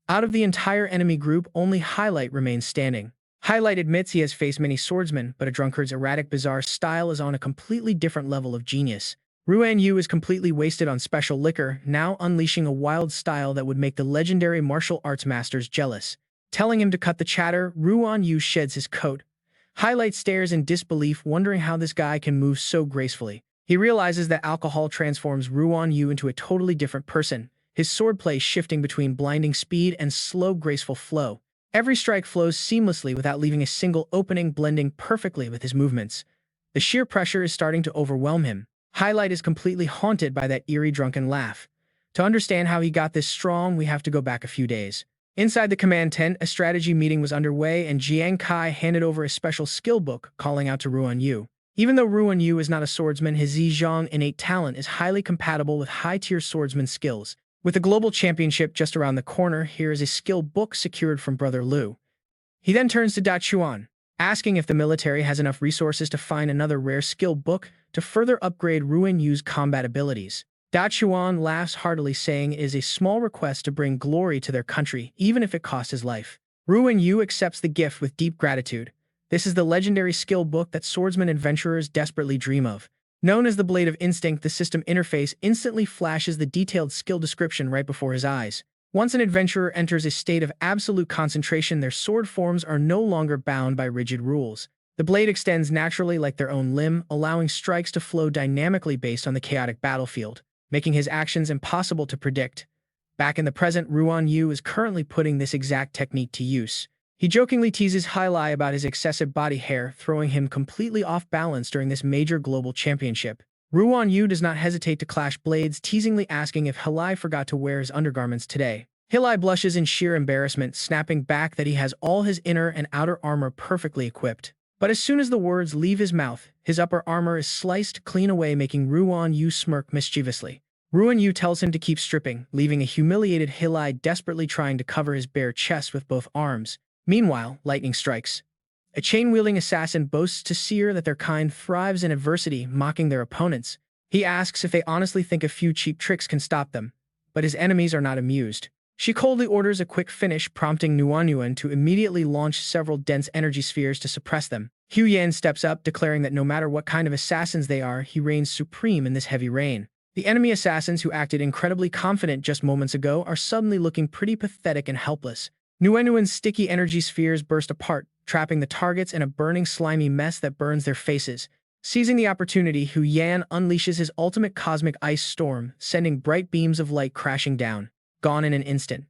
Out of the entire enemy group, only Highlight remains standing. Highlight admits he has faced many swordsmen, but a drunkard's erratic, bizarre style is on a completely different level of genius. Ruan Yu is completely wasted on special liquor, now unleashing a wild style that would make the legendary martial arts masters jealous. Telling him to cut the chatter, Ruan Yu sheds his coat. Highlight stares in disbelief, wondering how this guy can move so gracefully. He realizes that alcohol transforms Ruan Yu into a totally different person, his swordplay shifting between blinding speed and slow, graceful flow. Every strike flows seamlessly without leaving a single opening, blending perfectly with his movements. The sheer pressure is starting to overwhelm him. Highlight is completely haunted by that eerie drunken laugh. To understand how he got this strong, we have to go back a few days. Inside the command tent, a strategy meeting was underway, and Jiang Kai handed over a special skill book, calling out to Ruan Yu. Even though Ruan Yu is not a swordsman, his Zhejiang innate talent is highly compatible with high-tier swordsman skills. With the global championship just around the corner, here is a skill book secured from Brother Liu. He then turns to Da Chuan, asking if the military has enough resources to find another rare skill book to further upgrade Ruan Yu's combat abilities. Da Chuan laughs heartily, saying it is a small request to bring glory to their country, even if it costs his life. Ruan Yu accepts the gift with deep gratitude. This is the legendary skill book that swordsman adventurers desperately dream of. Known as the Blade of Instinct, the system interface instantly flashes the detailed skill description right before his eyes. Once an adventurer enters a state of absolute concentration, their sword forms are no longer bound by rigid rules. The blade extends naturally like their own limb, allowing strikes to flow dynamically based on the chaotic battlefield, making his actions impossible to predict. Back in the present, Ruan Yu is currently putting this exact technique to use. He jokingly teases Hai about his excessive body hair, throwing him completely off balance during this major global championship. Ruan Yu does not hesitate to clash blades, teasingly asking if Hai forgot to wear his undergarments today. Hai blushes in sheer embarrassment, snapping back that he has all his inner and outer armor perfectly equipped. But as soon as the words leave his mouth, his upper armor is sliced clean away, making Ruan Yu smirk mischievously. Ruan Yu tells him to keep stripping, leaving a humiliated Hai desperately trying to cover his bare chest with both arms. Meanwhile, lightning strikes. A chain-wielding assassin boasts to Seer that their kind thrives in adversity, mocking their opponents. He asks if they honestly think a few cheap tricks can stop them, but his enemies are not amused. She coldly orders a quick finish, prompting Nuanyuan to immediately launch several dense energy spheres to suppress them. Hu Yan steps up, declaring that no matter what kind of assassins they are, he reigns supreme in this heavy rain. The enemy assassins who acted incredibly confident just moments ago are suddenly looking pretty pathetic and helpless. Nuanyuan's sticky energy spheres burst apart, trapping the targets in a burning slimy mess that burns their faces. Seizing the opportunity, Hu Yan unleashes his ultimate cosmic ice storm, sending bright beams of light crashing down. Gone in an instant.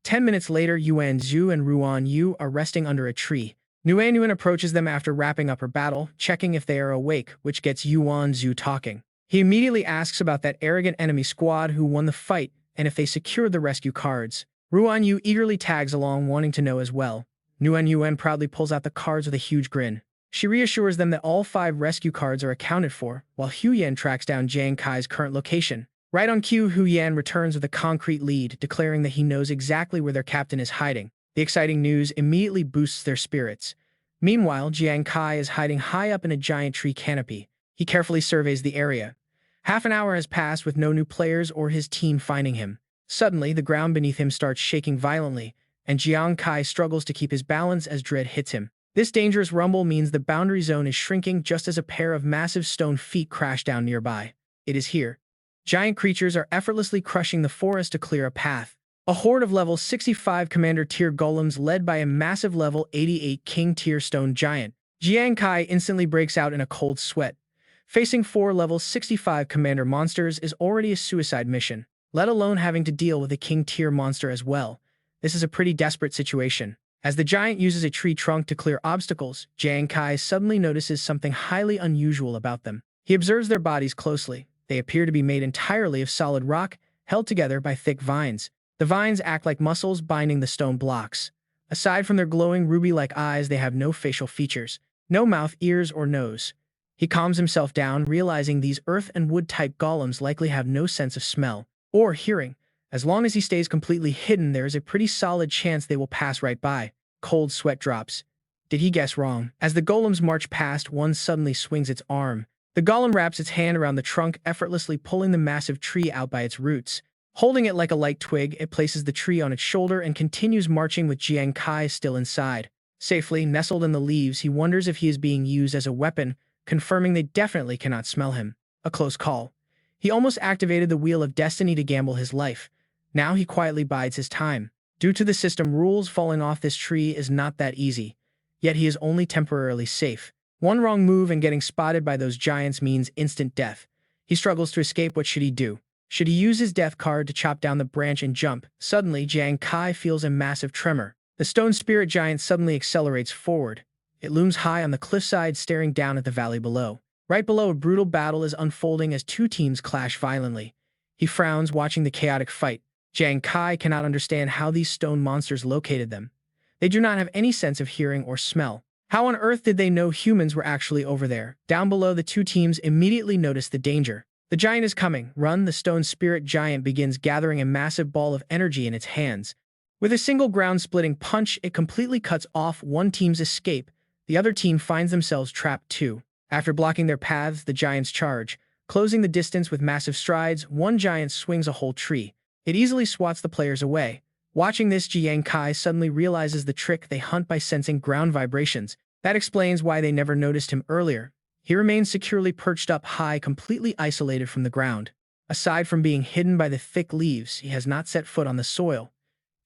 10 minutes later, Yuan Zhu and Ruan Yu are resting under a tree. Nuanyuan approaches them after wrapping up her battle, checking if they are awake, which gets Yuan Zhu talking. He immediately asks about that arrogant enemy squad who won the fight and if they secured the rescue cards. Ruan Yu eagerly tags along, wanting to know as well. Nuanyuan proudly pulls out the cards with a huge grin. She reassures them that all 5 rescue cards are accounted for, while Hu Yan tracks down Jiang Kai's current location. Right on cue, Hu Yan returns with a concrete lead, declaring that he knows exactly where their captain is hiding. The exciting news immediately boosts their spirits. Meanwhile, Jiang Kai is hiding high up in a giant tree canopy. He carefully surveys the area. Half an hour has passed with no new players or his team finding him. Suddenly, the ground beneath him starts shaking violently, and Jiang Kai struggles to keep his balance as dread hits him. This dangerous rumble means the boundary zone is shrinking just as a pair of massive stone feet crash down nearby. It is here. Giant creatures are effortlessly crushing the forest to clear a path. A horde of level 65 commander tier golems led by a massive level 88 king tier stone giant. Jiang Kai instantly breaks out in a cold sweat. Facing 4 level 65 commander monsters is already a suicide mission, let alone having to deal with a king tier monster as well. This is a pretty desperate situation. As the giant uses a tree trunk to clear obstacles, Jiang Kai suddenly notices something highly unusual about them. He observes their bodies closely. They appear to be made entirely of solid rock, held together by thick vines. The vines act like muscles binding the stone blocks. Aside from their glowing ruby-like eyes, they have no facial features, no mouth, ears, or nose. He calms himself down, realizing these earth and wood-type golems likely have no sense of smell or hearing. As long as he stays completely hidden, there is a pretty solid chance they will pass right by. Cold sweat drops. Did he guess wrong? As the golems march past, one suddenly swings its arm. The golem wraps its hand around the trunk, effortlessly pulling the massive tree out by its roots. Holding it like a light twig, it places the tree on its shoulder and continues marching with Jiang Kai still inside. Safely nestled in the leaves, he wonders if he is being used as a weapon, confirming they definitely cannot smell him. A close call. He almost activated the Wheel of Destiny to gamble his life. Now he quietly bides his time. Due to the system rules, falling off this tree is not that easy. Yet he is only temporarily safe. One wrong move and getting spotted by those giants means instant death. He struggles to escape. What should he do? Should he use his death card to chop down the branch and jump? Suddenly, Jiang Kai feels a massive tremor. The stone spirit giant suddenly accelerates forward. It looms high on the cliffside, staring down at the valley below. Right below, a brutal battle is unfolding as 2 teams clash violently. He frowns, watching the chaotic fight. Jiang Kai cannot understand how these stone monsters located them. They do not have any sense of hearing or smell. How on earth did they know humans were actually over there? Down below, the 2 teams immediately notice the danger. The giant is coming. Run! The stone spirit giant begins gathering a massive ball of energy in its hands. With a single ground-splitting punch, it completely cuts off one team's escape. The other team finds themselves trapped too. After blocking their paths, the giants charge. Closing the distance with massive strides, one giant swings a whole tree. It easily swats the players away. Watching this, Jiang Kai suddenly realizes the trick. They hunt by sensing ground vibrations. That explains why they never noticed him earlier. He remains securely perched up high, completely isolated from the ground. Aside from being hidden by the thick leaves, he has not set foot on the soil.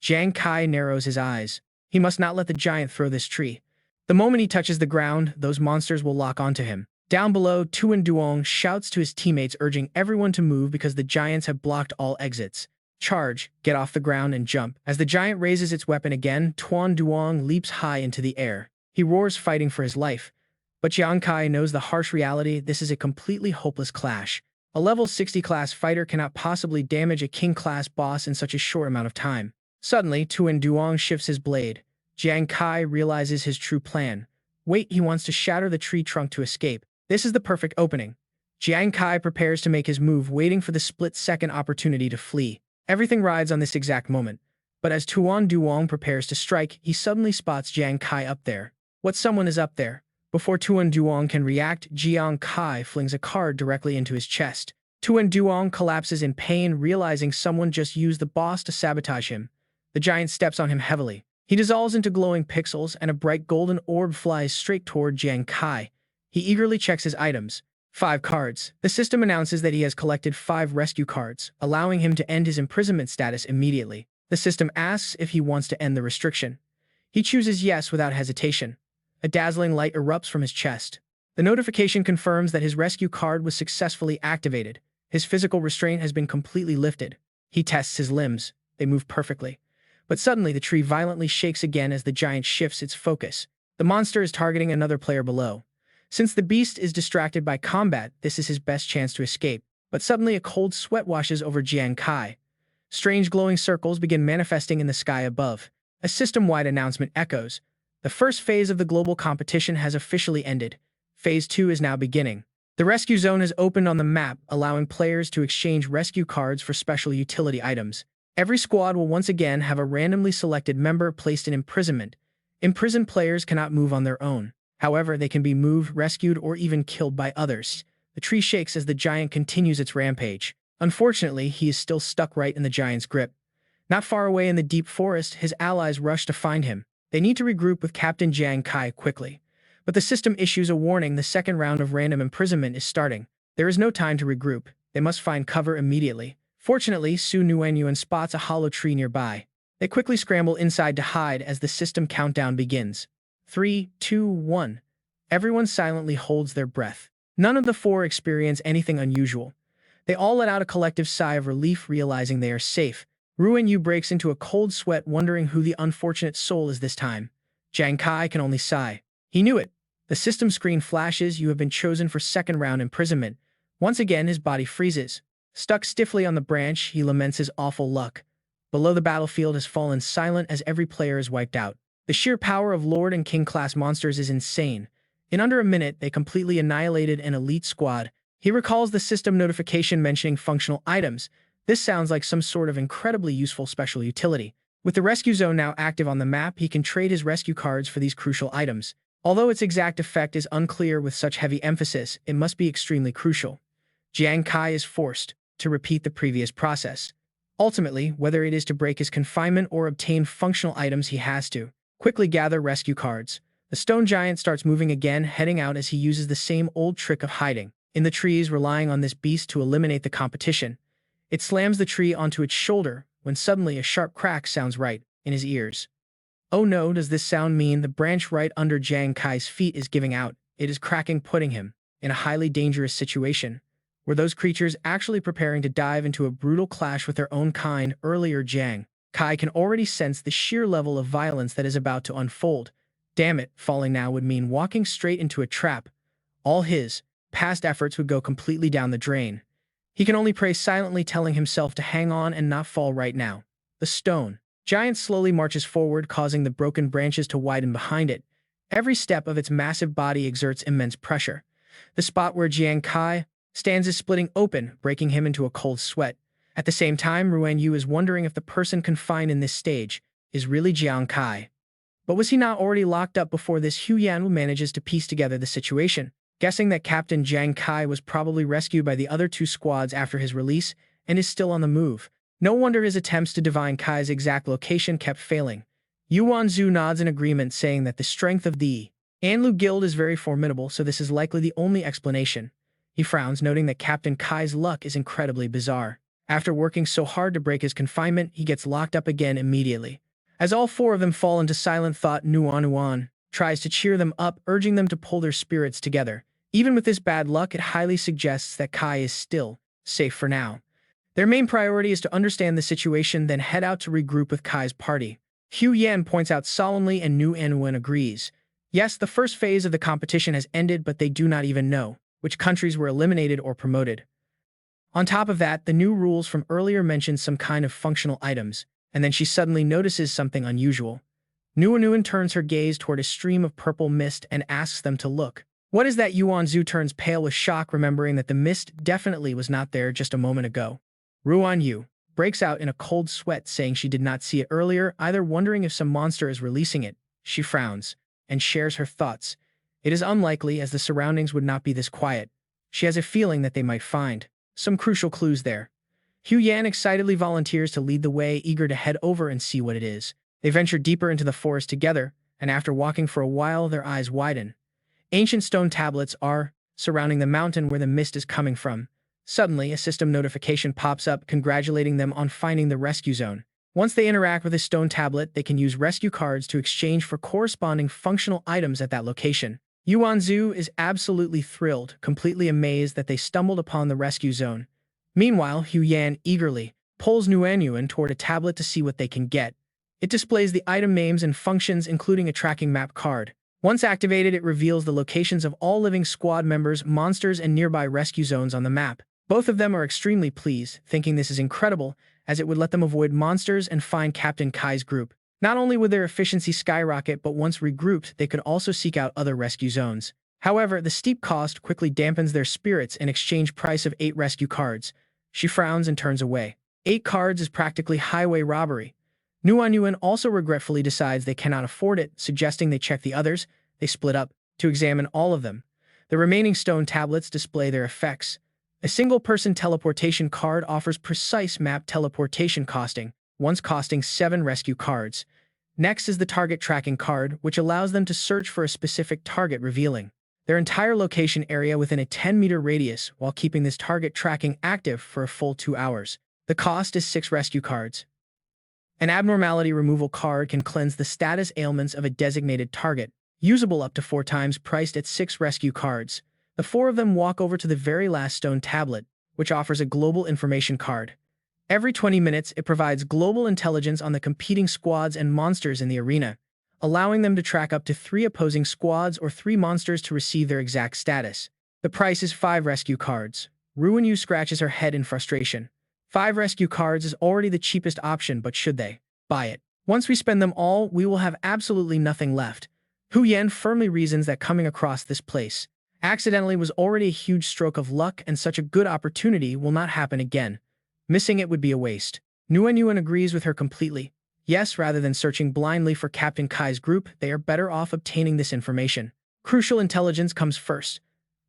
Jiang Kai narrows his eyes. He must not let the giant throw this tree. The moment he touches the ground, those monsters will lock onto him. Down below, Tuan Duong shouts to his teammates, urging everyone to move because the giants have blocked all exits. Charge, get off the ground and jump. As the giant raises its weapon again, Tuan Duong leaps high into the air. He roars, fighting for his life. But Jiang Kai knows the harsh reality. This is a completely hopeless clash. A level 60 class fighter cannot possibly damage a king class boss in such a short amount of time. Suddenly, Tuan Duong shifts his blade. Jiang Kai realizes his true plan. Wait, he wants to shatter the tree trunk to escape. This is the perfect opening. Jiang Kai prepares to make his move, waiting for the split-second opportunity to flee. Everything rides on this exact moment. But as Tuan Duong prepares to strike, he suddenly spots Jiang Kai up there. What, someone is up there? Before Tuan Duong can react, Jiang Kai flings a card directly into his chest. Tuan Duong collapses in pain, realizing someone just used the boss to sabotage him. The giant steps on him heavily. He dissolves into glowing pixels, and a bright golden orb flies straight toward Jiang Kai. He eagerly checks his items. 5 cards. The system announces that he has collected 5 rescue cards, allowing him to end his imprisonment status immediately. The system asks if he wants to end the restriction. He chooses yes without hesitation. A dazzling light erupts from his chest. The notification confirms that his rescue card was successfully activated. His physical restraint has been completely lifted. He tests his limbs. They move perfectly. But suddenly the tree violently shakes again as the giant shifts its focus. The monster is targeting another player below. Since the beast is distracted by combat, this is his best chance to escape. But suddenly a cold sweat washes over Jiang Kai. Strange glowing circles begin manifesting in the sky above. A system-wide announcement echoes. The first phase of the global competition has officially ended. Phase 2 is now beginning. The rescue zone has opened on the map, allowing players to exchange rescue cards for special utility items. Every squad will once again have a randomly selected member placed in imprisonment. Imprisoned players cannot move on their own. However, they can be moved, rescued, or even killed by others. The tree shakes as the giant continues its rampage. Unfortunately, he is still stuck right in the giant's grip. Not far away in the deep forest, his allies rush to find him. They need to regroup with Captain Jiang Kai quickly. But the system issues a warning: the second round of random imprisonment is starting. There is no time to regroup. They must find cover immediately. Fortunately, Su Nuanyuan spots a hollow tree nearby. They quickly scramble inside to hide as the system countdown begins. 3, 2, 1. Everyone silently holds their breath. None of the 4 experience anything unusual. They all let out a collective sigh of relief, realizing they are safe. Ruan Yu breaks into a cold sweat, wondering who the unfortunate soul is this time. Jiang Kai can only sigh. He knew it. The system screen flashes: you have been chosen for second round imprisonment. Once again, his body freezes. Stuck stiffly on the branch, he laments his awful luck. Below, the battlefield has fallen silent as every player is wiped out. The sheer power of Lord and King class monsters is insane. In under a minute, they completely annihilated an elite squad. He recalls the system notification mentioning functional items. This sounds like some sort of incredibly useful special utility. With the rescue zone now active on the map, he can trade his rescue cards for these crucial items. Although its exact effect is unclear with such heavy emphasis, it must be extremely crucial. Jiang Kai is forced to repeat the previous process. Ultimately, whether it is to break his confinement or obtain functional items, he has to quickly gather rescue cards. The stone giant starts moving again, heading out as he uses the same old trick of hiding in the trees, relying on this beast to eliminate the competition. It slams the tree onto its shoulder when suddenly a sharp crack sounds right in his ears. Oh no, does this sound mean the branch right under Jiang Kai's feet is giving out? It is cracking, putting him in a highly dangerous situation. Were those creatures actually preparing to dive into a brutal clash with their own kind earlier? Jiang Kai can already sense the sheer level of violence that is about to unfold. Damn it, falling now would mean walking straight into a trap. All his past efforts would go completely down the drain. He can only pray silently, telling himself to hang on and not fall right now. The stone giant slowly marches forward, causing the broken branches to widen behind it. Every step of its massive body exerts immense pressure. The spot where Jiang Kai stands is splitting open, breaking him into a cold sweat. At the same time, Ruan Yu is wondering if the person confined in this stage is really Jiang Kai. But was he not already locked up before this? Hu Yan manages to piece together the situation, guessing that Captain Jiang Kai was probably rescued by the other 2 squads after his release and is still on the move. No wonder his attempts to divine Kai's exact location kept failing. Yuan Zhu nods in agreement, saying that the strength of the Anlu Guild is very formidable, so this is likely the only explanation. He frowns, noting that Captain Kai's luck is incredibly bizarre. After working so hard to break his confinement, he gets locked up again immediately. As all 4 of them fall into silent thought, Nuan tries to cheer them up, urging them to pull their spirits together. Even with this bad luck, it highly suggests that Kai is still safe for now. Their main priority is to understand the situation, then head out to regroup with Kai's party. Hu Yan points out solemnly and Nu Anwen agrees. Yes, the first phase of the competition has ended, but they do not even know which countries were eliminated or promoted. On top of that, the new rules from earlier mention some kind of functional items, and then she suddenly notices something unusual. Nuan turns her gaze toward a stream of purple mist and asks them to look. What is that? Yuan Zhu turns pale with shock, remembering that the mist definitely was not there just a moment ago. Ruan Yu breaks out in a cold sweat, saying she did not see it earlier, either wondering if some monster is releasing it. She frowns and shares her thoughts. It is unlikely, as the surroundings would not be this quiet. She has a feeling that they might find some crucial clues there. Hu Yan excitedly volunteers to lead the way, eager to head over and see what it is. They venture deeper into the forest together, and after walking for a while, their eyes widen. Ancient stone tablets are surrounding the mountain where the mist is coming from. Suddenly, a system notification pops up congratulating them on finding the rescue zone. Once they interact with a stone tablet, they can use rescue cards to exchange for corresponding functional items at that location. Yuan Zhu is absolutely thrilled, completely amazed that they stumbled upon the rescue zone. Meanwhile, Hu Yan eagerly pulls Nuanyuan toward a tablet to see what they can get. It displays the item names and functions, including a tracking map card. Once activated, it reveals the locations of all living squad members, monsters, and nearby rescue zones on the map. Both of them are extremely pleased, thinking this is incredible, as it would let them avoid monsters and find Captain Kai's group. Not only would their efficiency skyrocket, but once regrouped, they could also seek out other rescue zones. However, the steep cost quickly dampens their spirits in exchange price of 8 rescue cards. She frowns and turns away. 8 cards is practically highway robbery. Nuanyuan also regretfully decides they cannot afford it, suggesting they check the others. They split up to examine all of them. The remaining stone tablets display their effects. A single-person teleportation card offers precise map teleportation once costing 7 rescue cards. Next is the target tracking card, which allows them to search for a specific target, revealing their entire location area within a 10-meter radius while keeping this target tracking active for a full 2 hours. The cost is 6 rescue cards. An abnormality removal card can cleanse the status ailments of a designated target, usable up to 4 times, priced at 6 rescue cards. The 4 of them walk over to the very last stone tablet, which offers a global information card. Every 20 minutes, it provides global intelligence on the competing squads and monsters in the arena, allowing them to track up to 3 opposing squads or 3 monsters to receive their exact status. The price is 5 rescue cards. Ruan Yu scratches her head in frustration. 5 rescue cards is already the cheapest option, but should they buy it? Once we spend them all, we will have absolutely nothing left. Hu Yan firmly reasons that coming across this place accidentally was already a huge stroke of luck, and such a good opportunity will not happen again. Missing it would be a waste. Nuanyuan agrees with her completely. Yes, rather than searching blindly for Captain Kai's group, they are better off obtaining this information. Crucial intelligence comes first.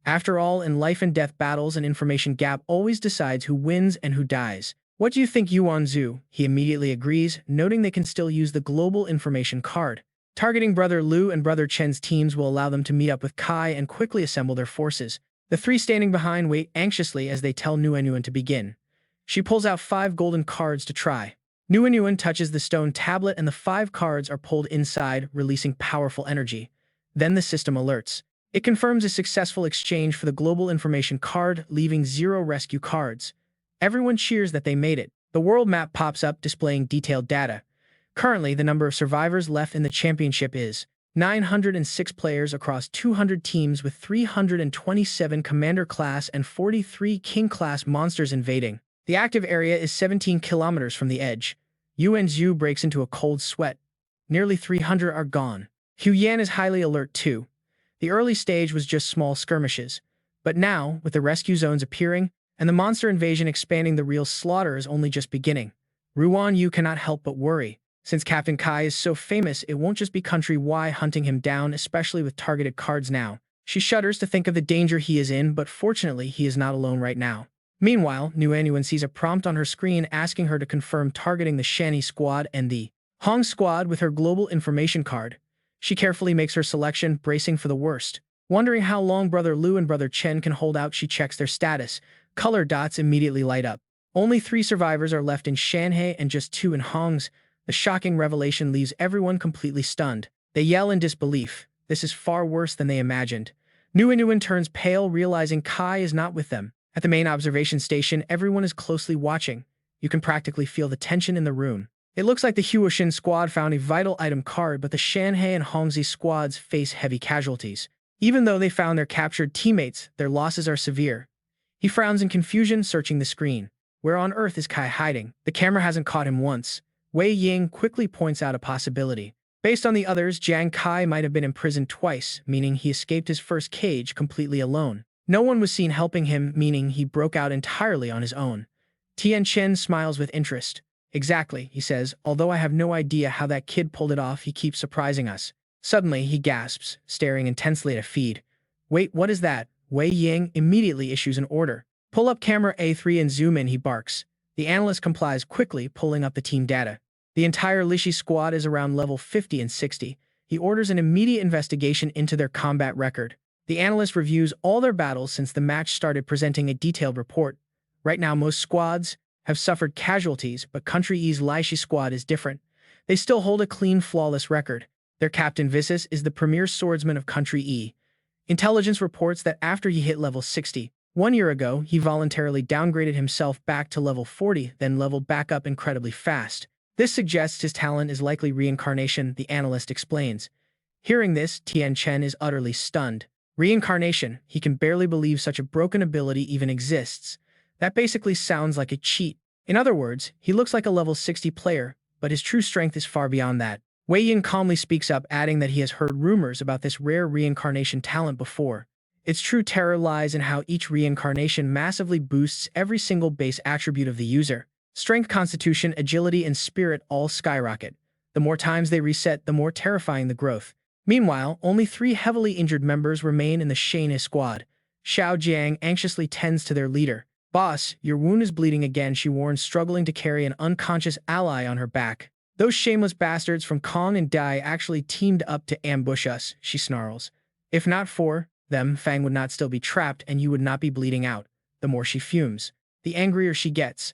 After all, in life and death battles, an information gap always decides who wins and who dies. What do you think, Yuan Zhu? He immediately agrees, noting they can still use the global information card. Targeting Brother Lu and Brother Chen's teams will allow them to meet up with Kai and quickly assemble their forces. The 3 standing behind wait anxiously as they tell Nuanyuan to begin. She pulls out 5 golden cards to try. Nuanyuan touches the stone tablet and the 5 cards are pulled inside, releasing powerful energy. Then the system alerts. It confirms a successful exchange for the global information card, leaving 0 rescue cards. Everyone cheers that they made it. The world map pops up displaying detailed data. Currently, the number of survivors left in the championship is 906 players across 200 teams, with 327 commander class and 43 king class monsters invading. The active area is 17 kilometers from the edge. Yuan Zhu breaks into a cold sweat. Nearly 300 are gone. Hu Yan is highly alert too. The early stage was just small skirmishes. But now, with the rescue zones appearing and the monster invasion expanding, the real slaughter is only just beginning. Ruan Yu cannot help but worry. Since Captain Kai is so famous, it won't just be Country Y hunting him down, especially with targeted cards now. She shudders to think of the danger he is in, but fortunately, he is not alone right now. Meanwhile, Nuanyuan sees a prompt on her screen asking her to confirm targeting the Shani squad and the Hong squad with her global information card. She carefully makes her selection, bracing for the worst. Wondering how long Brother Lu and Brother Chen can hold out, she checks their status. Color dots immediately light up. Only 3 survivors are left in Shanhei and just 2 in Hong's. The shocking revelation leaves everyone completely stunned. They yell in disbelief. This is far worse than they imagined. Nuanyuan turns pale, realizing Kai is not with them. At the main observation station, everyone is closely watching. You can practically feel the tension in the room. It looks like the Huoshin squad found a vital item card, but the Shanhei and Hongzi squads face heavy casualties. Even though they found their captured teammates, their losses are severe. He frowns in confusion, searching the screen. Where on earth is Kai hiding? The camera hasn't caught him once. Wei Ying quickly points out a possibility. Based on the others, Jiang Kai might have been imprisoned twice, meaning he escaped his first cage completely alone. No one was seen helping him, meaning he broke out entirely on his own. Tian Chen smiles with interest. Exactly, he says, although I have no idea how that kid pulled it off, he keeps surprising us. Suddenly, he gasps, staring intensely at a feed. Wait, what is that? Wei Ying immediately issues an order. Pull up camera A3 and zoom in, he barks. The analyst complies quickly, pulling up the team data. The entire Lishi squad is around level 50 and 60. He orders an immediate investigation into their combat record. The analyst reviews all their battles since the match started, presenting a detailed report. Right now, most squads have suffered casualties, but Country E's Lishi squad is different. They still hold a clean, flawless record. Their captain Visis is the premier swordsman of Country E. Intelligence reports that after he hit level 60, 1 year ago, he voluntarily downgraded himself back to level 40, then leveled back up incredibly fast. This suggests his talent is likely reincarnation, the analyst explains. Hearing this, Tian Chen is utterly stunned. Reincarnation, he can barely believe such a broken ability even exists. That basically sounds like a cheat. In other words, he looks like a level 60 player, but his true strength is far beyond that. Wei Yin calmly speaks up, adding that he has heard rumors about this rare reincarnation talent before. Its true terror lies in how each reincarnation massively boosts every single base attribute of the user. Strength, constitution, agility, and spirit all skyrocket. The more times they reset, the more terrifying the growth. Meanwhile, only 3 heavily injured members remain in the Shane squad. Xiao Jiang anxiously tends to their leader. Boss, your wound is bleeding again, she warns, struggling to carry an unconscious ally on her back. Those shameless bastards from Kong and Dai actually teamed up to ambush us, she snarls. If not for them, Fang would not still be trapped and you would not be bleeding out. The more she fumes, the angrier she gets.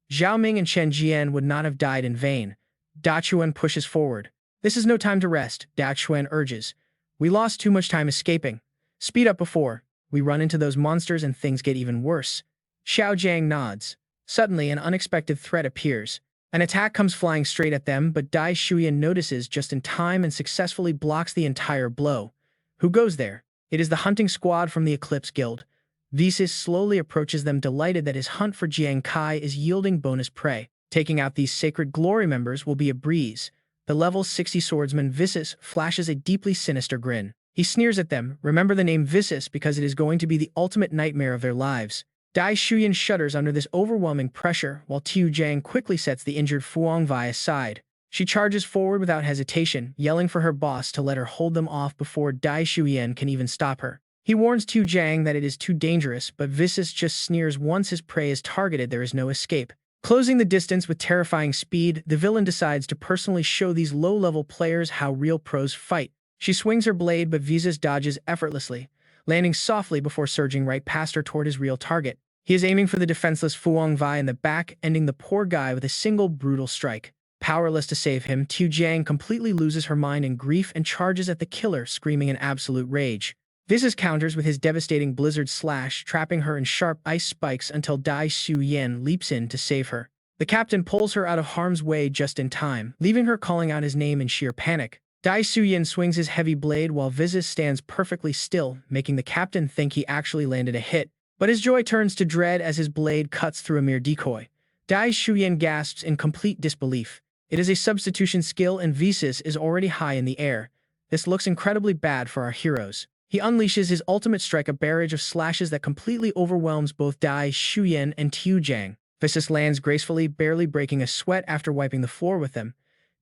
Zhao Ming and Chen Jian would not have died in vain. Da Chuan pushes forward. This is no time to rest, Da Chuan urges. We lost too much time escaping. Speed up before we run into those monsters and things get even worse. Xiao Jiang nods. Suddenly, an unexpected threat appears. An attack comes flying straight at them, but Dai Shuyan notices just in time and successfully blocks the entire blow. Who goes there? It is the hunting squad from the Eclipse Guild. Visis slowly approaches them, delighted that his hunt for Jiang Kai is yielding bonus prey. Taking out these Sacred Glory members will be a breeze. The level 60 swordsman Visis flashes a deeply sinister grin. He sneers at them. Remember the name Visis because it is going to be the ultimate nightmare of their lives. Dai Shuyan shudders under this overwhelming pressure, while Tiu Jiang quickly sets the injured Fuang Vai aside. She charges forward without hesitation, yelling for her boss to let her hold them off before Dai Shuyan can even stop her. He warns Tiu Jiang that it is too dangerous, but Visis just sneers. Once his prey is targeted, there is no escape. Closing the distance with terrifying speed, the villain decides to personally show these low-level players how real pros fight. She swings her blade, but Visis dodges effortlessly, landing softly before surging right past her toward his real target. He is aiming for the defenseless Fuang Vai in the back, ending the poor guy with a single brutal strike. Powerless to save him, Tiu Jiang completely loses her mind in grief and charges at the killer, screaming in absolute rage. Visis counters with his devastating blizzard slash, trapping her in sharp ice spikes until Dai Su Yen leaps in to save her. The captain pulls her out of harm's way just in time, leaving her calling out his name in sheer panic. Dai Su Yen swings his heavy blade while Visis stands perfectly still, making the captain think he actually landed a hit. But his joy turns to dread as his blade cuts through a mere decoy. Dai Shuyan gasps in complete disbelief. It is a substitution skill and Visis is already high in the air. This looks incredibly bad for our heroes. He unleashes his ultimate strike, a barrage of slashes that completely overwhelms both Dai Shuyan and Tiu Jiang. Visis lands gracefully, barely breaking a sweat after wiping the floor with them.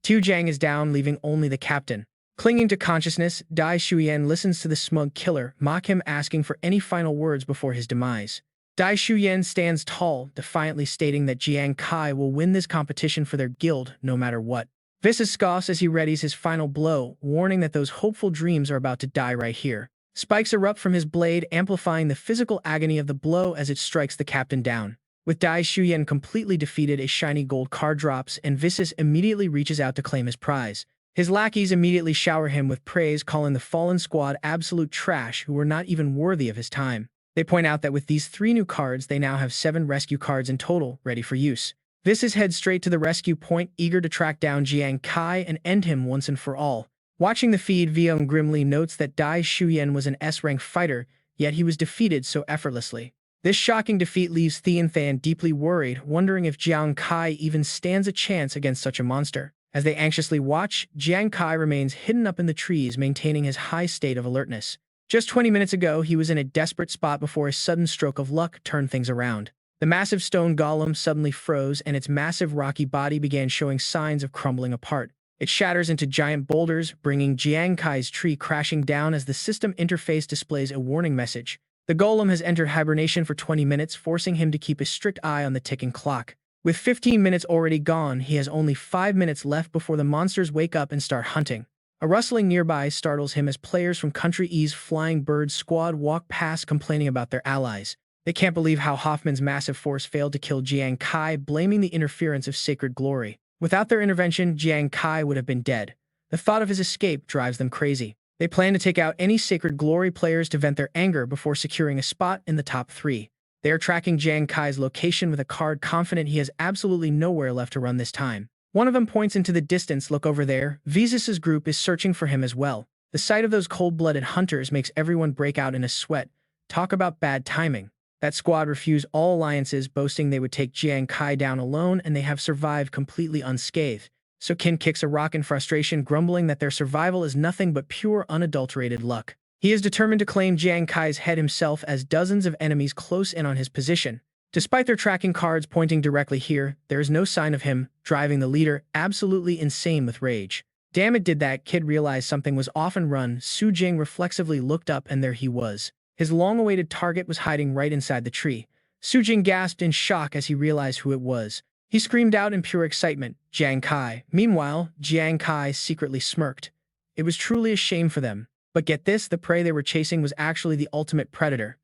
Tiu Jiang is down, leaving only the captain. Clinging to consciousness, Dai Shuyan listens to the smug killer mock him, asking for any final words before his demise. Dai Shuyan stands tall, defiantly stating that Jiang Kai will win this competition for their guild no matter what. Visis scoffs as he readies his final blow, warning that those hopeful dreams are about to die right here. Spikes erupt from his blade, amplifying the physical agony of the blow as it strikes the captain down. With Dai Shuyan completely defeated, a shiny gold card drops, and Visis immediately reaches out to claim his prize. His lackeys immediately shower him with praise, calling the fallen squad absolute trash who were not even worthy of his time. They point out that with these 3 new cards, they now have 7 rescue cards in total, ready for use. Visas heads straight to the rescue point, eager to track down Jiang Kai and end him once and for all. Watching the feed, Viong grimly notes that Dai Shuyan was an S-rank fighter, yet he was defeated so effortlessly. This shocking defeat leaves Thean Than deeply worried, wondering if Jiang Kai even stands a chance against such a monster. As they anxiously watch, Jiang Kai remains hidden up in the trees, maintaining his high state of alertness. Just 20 minutes ago, he was in a desperate spot before a sudden stroke of luck turned things around. The massive stone golem suddenly froze, and its massive rocky body began showing signs of crumbling apart. It shatters into giant boulders, bringing Jiang Kai's tree crashing down as the system interface displays a warning message. The golem has entered hibernation for 20 minutes, forcing him to keep a strict eye on the ticking clock. With 15 minutes already gone, he has only 5 minutes left before the monsters wake up and start hunting. A rustling nearby startles him as players from Country E's Flying Bird squad walk past complaining about their allies. They can't believe how Hoffman's massive force failed to kill Jiang Kai, blaming the interference of Sacred Glory. Without their intervention, Jiang Kai would have been dead. The thought of his escape drives them crazy. They plan to take out any Sacred Glory players to vent their anger before securing a spot in the top 3. They are tracking Jiang Kai's location with a card, confident he has absolutely nowhere left to run this time. One of them points into the distance. Look over there. Visas' group is searching for him as well. The sight of those cold-blooded hunters makes everyone break out in a sweat. Talk about bad timing. That squad refused all alliances, boasting they would take Jiang Kai down alone, and they have survived completely unscathed. So Qin kicks a rock in frustration, grumbling that their survival is nothing but pure, unadulterated luck. He is determined to claim Jiang Kai's head himself, as dozens of enemies close in on his position. Despite their tracking cards pointing directly here, there is no sign of him, driving the leader absolutely insane with rage. Damn it, did that kid realize something was off and run? Su Jing reflexively looked up, and there he was. His long-awaited target was hiding right inside the tree. Su Jing gasped in shock as he realized who it was. He screamed out in pure excitement, "Jiang Kai!" Meanwhile, Jiang Kai secretly smirked. It was truly a shame for them. But get this, the prey they were chasing was actually the ultimate predator.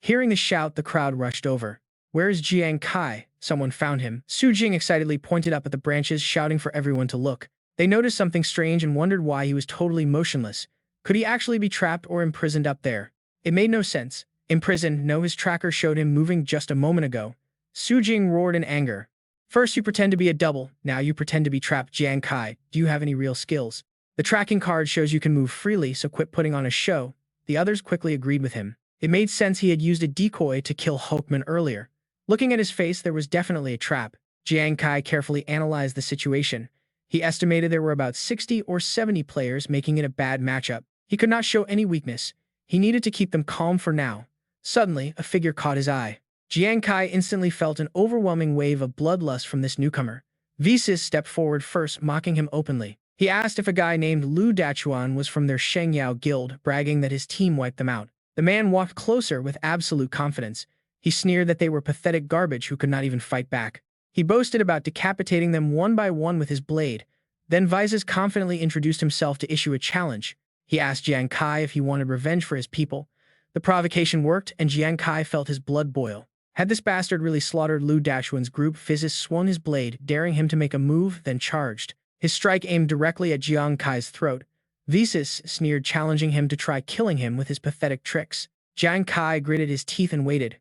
Hearing the shout, the crowd rushed over. "Where is Jiang Kai? Someone found him." Su Jing excitedly pointed up at the branches, shouting for everyone to look. They noticed something strange and wondered why he was totally motionless. Could he actually be trapped or imprisoned up there? It made no sense. Imprisoned? No, his tracker showed him moving just a moment ago. Su Jing roared in anger. "First you pretend to be a double, now you pretend to be trapped. Jiang Kai, do you have any real skills? The tracking card shows you can move freely, so quit putting on a show." The others quickly agreed with him. It made sense, he had used a decoy to kill Hoekman earlier. Looking at his face, there was definitely a trap. Jiang Kai carefully analyzed the situation. He estimated there were about 60 or 70 players, making it a bad matchup. He could not show any weakness. He needed to keep them calm for now. Suddenly, a figure caught his eye. Jiang Kai instantly felt an overwhelming wave of bloodlust from this newcomer. Visas stepped forward first, mocking him openly. He asked if a guy named Lu Dachuan was from their Shengyao guild, bragging that his team wiped them out. The man walked closer with absolute confidence. He sneered that they were pathetic garbage who could not even fight back. He boasted about decapitating them one by one with his blade. Then Visas confidently introduced himself to issue a challenge. He asked Jiang Kai if he wanted revenge for his people. The provocation worked, and Jiang Kai felt his blood boil. Had this bastard really slaughtered Lu Dachuan's group? Visas swung his blade, daring him to make a move, then charged. His strike aimed directly at Jiang Kai's throat. Visas sneered, challenging him to try killing him with his pathetic tricks. Jiang Kai gritted his teeth and waited.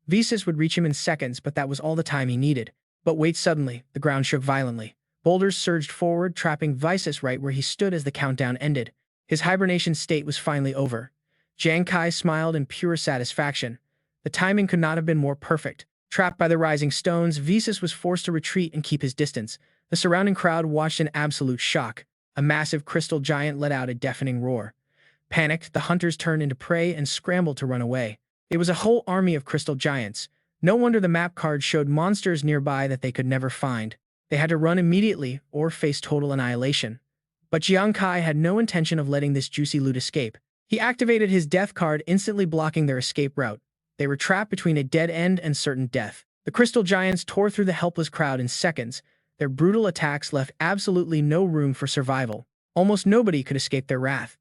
Visas would reach him in seconds, but that was all the time he needed. But wait, suddenly, the ground shook violently. Boulders surged forward, trapping Visas right where he stood as the countdown ended. His hibernation state was finally over. Jiang Kai smiled in pure satisfaction. The timing could not have been more perfect. Trapped by the rising stones, Visas was forced to retreat and keep his distance. The surrounding crowd watched in absolute shock. A massive crystal giant let out a deafening roar. Panicked, the hunters turned into prey and scrambled to run away. It was a whole army of crystal giants. No wonder the map card showed monsters nearby that they could never find. They had to run immediately or face total annihilation. But Jiang Kai had no intention of letting this juicy loot escape. He activated his death card, instantly blocking their escape route. They were trapped between a dead end and certain death. The crystal giants tore through the helpless crowd in seconds. Their brutal attacks left absolutely no room for survival. Almost nobody could escape their wrath.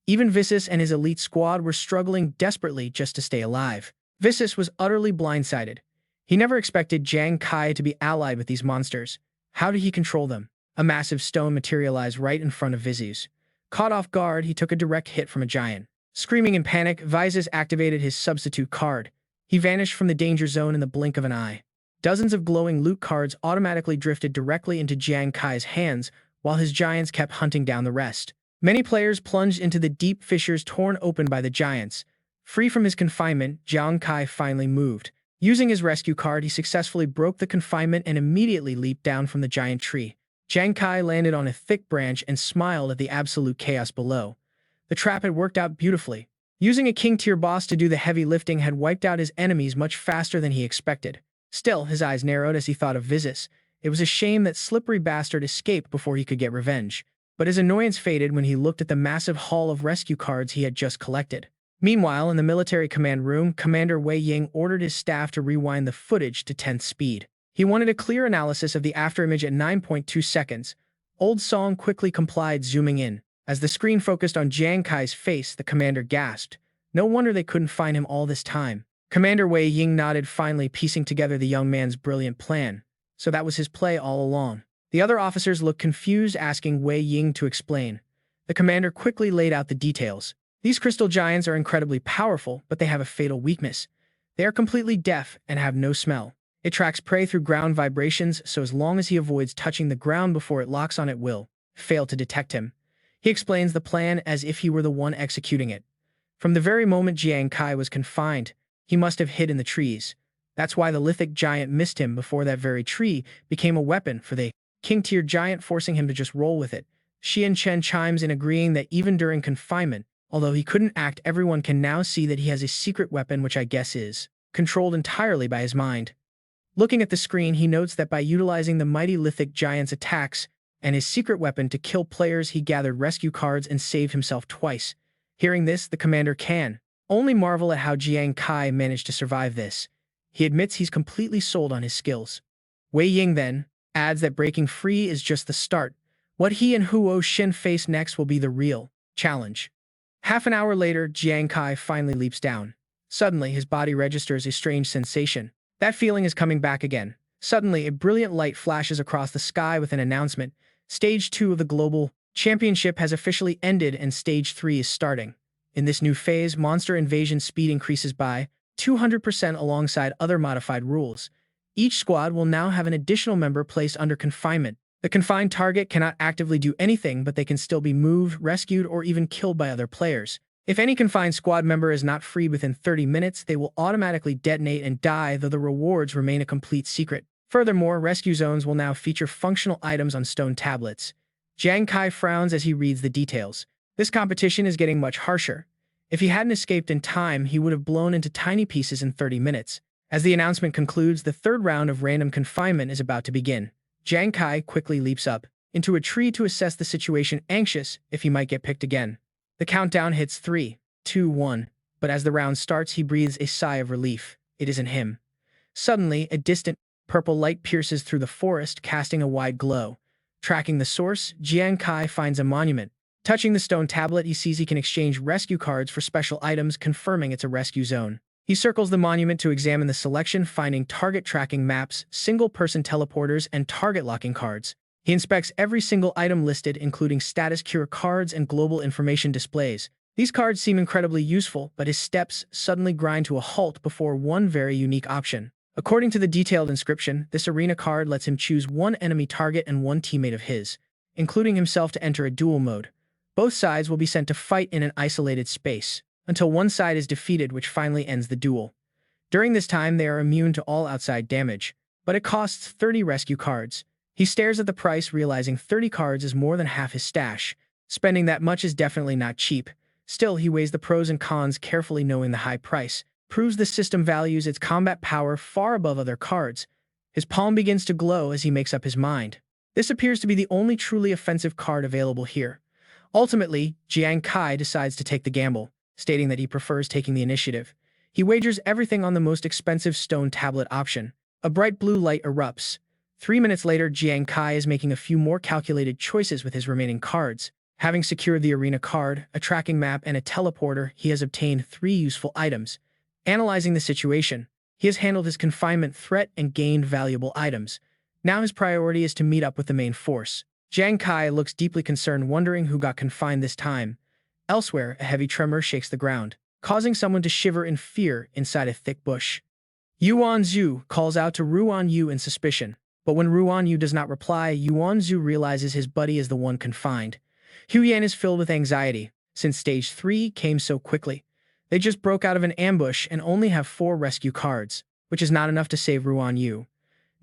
Even Visas and his elite squad were struggling desperately just to stay alive. Visas was utterly blindsided. He never expected Jiang Kai to be allied with these monsters. How did he control them? A massive stone materialized right in front of Visas. Caught off guard, he took a direct hit from a giant. Screaming in panic, Vyses activated his substitute card. He vanished from the danger zone in the blink of an eye. Dozens of glowing loot cards automatically drifted directly into Jiang Kai's hands, while his giants kept hunting down the rest. Many players plunged into the deep fissures torn open by the giants. Free from his confinement, Jiang Kai finally moved. Using his rescue card, he successfully broke the confinement and immediately leaped down from the giant tree. Jiang Kai landed on a thick branch and smiled at the absolute chaos below. The trap had worked out beautifully. Using a king-tier boss to do the heavy lifting had wiped out his enemies much faster than he expected. Still, his eyes narrowed as he thought of Vyses. It was a shame that slippery bastard escaped before he could get revenge. But his annoyance faded when he looked at the massive haul of rescue cards he had just collected. Meanwhile, in the military command room, Commander Wei Ying ordered his staff to rewind the footage to 10th speed. He wanted a clear analysis of the afterimage at 9.2 seconds. Old Song quickly complied, zooming in. As the screen focused on Jiang Kai's face, the commander gasped. No wonder they couldn't find him all this time. Commander Wei Ying nodded, finally piecing together the young man's brilliant plan. So that was his play all along. The other officers looked confused, asking Wei Ying to explain. The commander quickly laid out the details. These crystal giants are incredibly powerful, but they have a fatal weakness. They are completely deaf and have no smell. It tracks prey through ground vibrations, so as long as he avoids touching the ground before it locks on, it will fail to detect him. He explains the plan as if he were the one executing it. From the very moment Jiang Kai was confined, he must have hid in the trees. That's why the lithic giant missed him before that very tree became a weapon for the king-tier giant, forcing him to just roll with it. Xian Chen chimes in, agreeing that even during confinement, although he couldn't act, everyone can now see that he has a secret weapon, which I guess is controlled entirely by his mind. Looking at the screen, he notes that by utilizing the mighty lithic giant's attacks and his secret weapon to kill players, he gathered rescue cards and saved himself twice. Hearing this, the commander can only marvel at how Jiang Kai managed to survive this. He admits he's completely sold on his skills. Wei Ying then adds that breaking free is just the start. What he and Huo Xin face next will be the real challenge. Half an hour later, Jiang Kai finally leaps down. Suddenly, his body registers a strange sensation. That feeling is coming back again. Suddenly, a brilliant light flashes across the sky with an announcement. Stage 2 of the Global Championship has officially ended and Stage 3 is starting. In this new phase, monster invasion speed increases by 200% alongside other modified rules. Each squad will now have an additional member placed under confinement. The confined target cannot actively do anything, but they can still be moved, rescued, or even killed by other players. If any confined squad member is not freed within 30 minutes, they will automatically detonate and die, though the rewards remain a complete secret. Furthermore, rescue zones will now feature functional items on stone tablets. Jiang Kai frowns as he reads the details. This competition is getting much harsher. If he hadn't escaped in time, he would have blown into tiny pieces in 30 minutes. As the announcement concludes, the third round of random confinement is about to begin. Jiang Kai quickly leaps up into a tree to assess the situation, anxious if he might get picked again. The countdown hits 3, 2, 1, but as the round starts, he breathes a sigh of relief. It isn't him. Suddenly, a distant purple light pierces through the forest, casting a wide glow. Tracking the source, Jiang Kai finds a monument. Touching the stone tablet, he sees he can exchange rescue cards for special items, confirming it's a rescue zone. He circles the monument to examine the selection, finding target tracking maps, single-person teleporters, and target locking cards. He inspects every single item listed, including status cure cards and global information displays. These cards seem incredibly useful, but his steps suddenly grind to a halt before one very unique option. According to the detailed inscription, this arena card lets him choose one enemy target and one teammate of his, including himself, to enter a duel mode. Both sides will be sent to fight in an isolated space, until one side is defeated, which finally ends the duel. During this time, they are immune to all outside damage, but it costs 30 rescue cards. He stares at the price, realizing 30 cards is more than half his stash. Spending that much is definitely not cheap. Still, he weighs the pros and cons carefully, knowing the high price proves the system values its combat power far above other cards. His palm begins to glow as he makes up his mind. This appears to be the only truly offensive card available here. Ultimately, Jiang Kai decides to take the gamble, stating that he prefers taking the initiative. He wagers everything on the most expensive stone tablet option. A bright blue light erupts. 3 minutes later, Jiang Kai is making a few more calculated choices with his remaining cards. Having secured the arena card, a tracking map, and a teleporter, he has obtained 3 useful items. Analyzing the situation, he has handled his confinement threat and gained valuable items. Now his priority is to meet up with the main force. Jiang Kai looks deeply concerned, wondering who got confined this time. Elsewhere, a heavy tremor shakes the ground, causing someone to shiver in fear inside a thick bush. Yuan Zhu calls out to Ruan Yu in suspicion, but when Ruan Yu does not reply, Yuan Zhu realizes his buddy is the one confined. Hu Yan is filled with anxiety, since Stage 3 came so quickly. They just broke out of an ambush and only have 4 rescue cards, which is not enough to save Ruan Yu.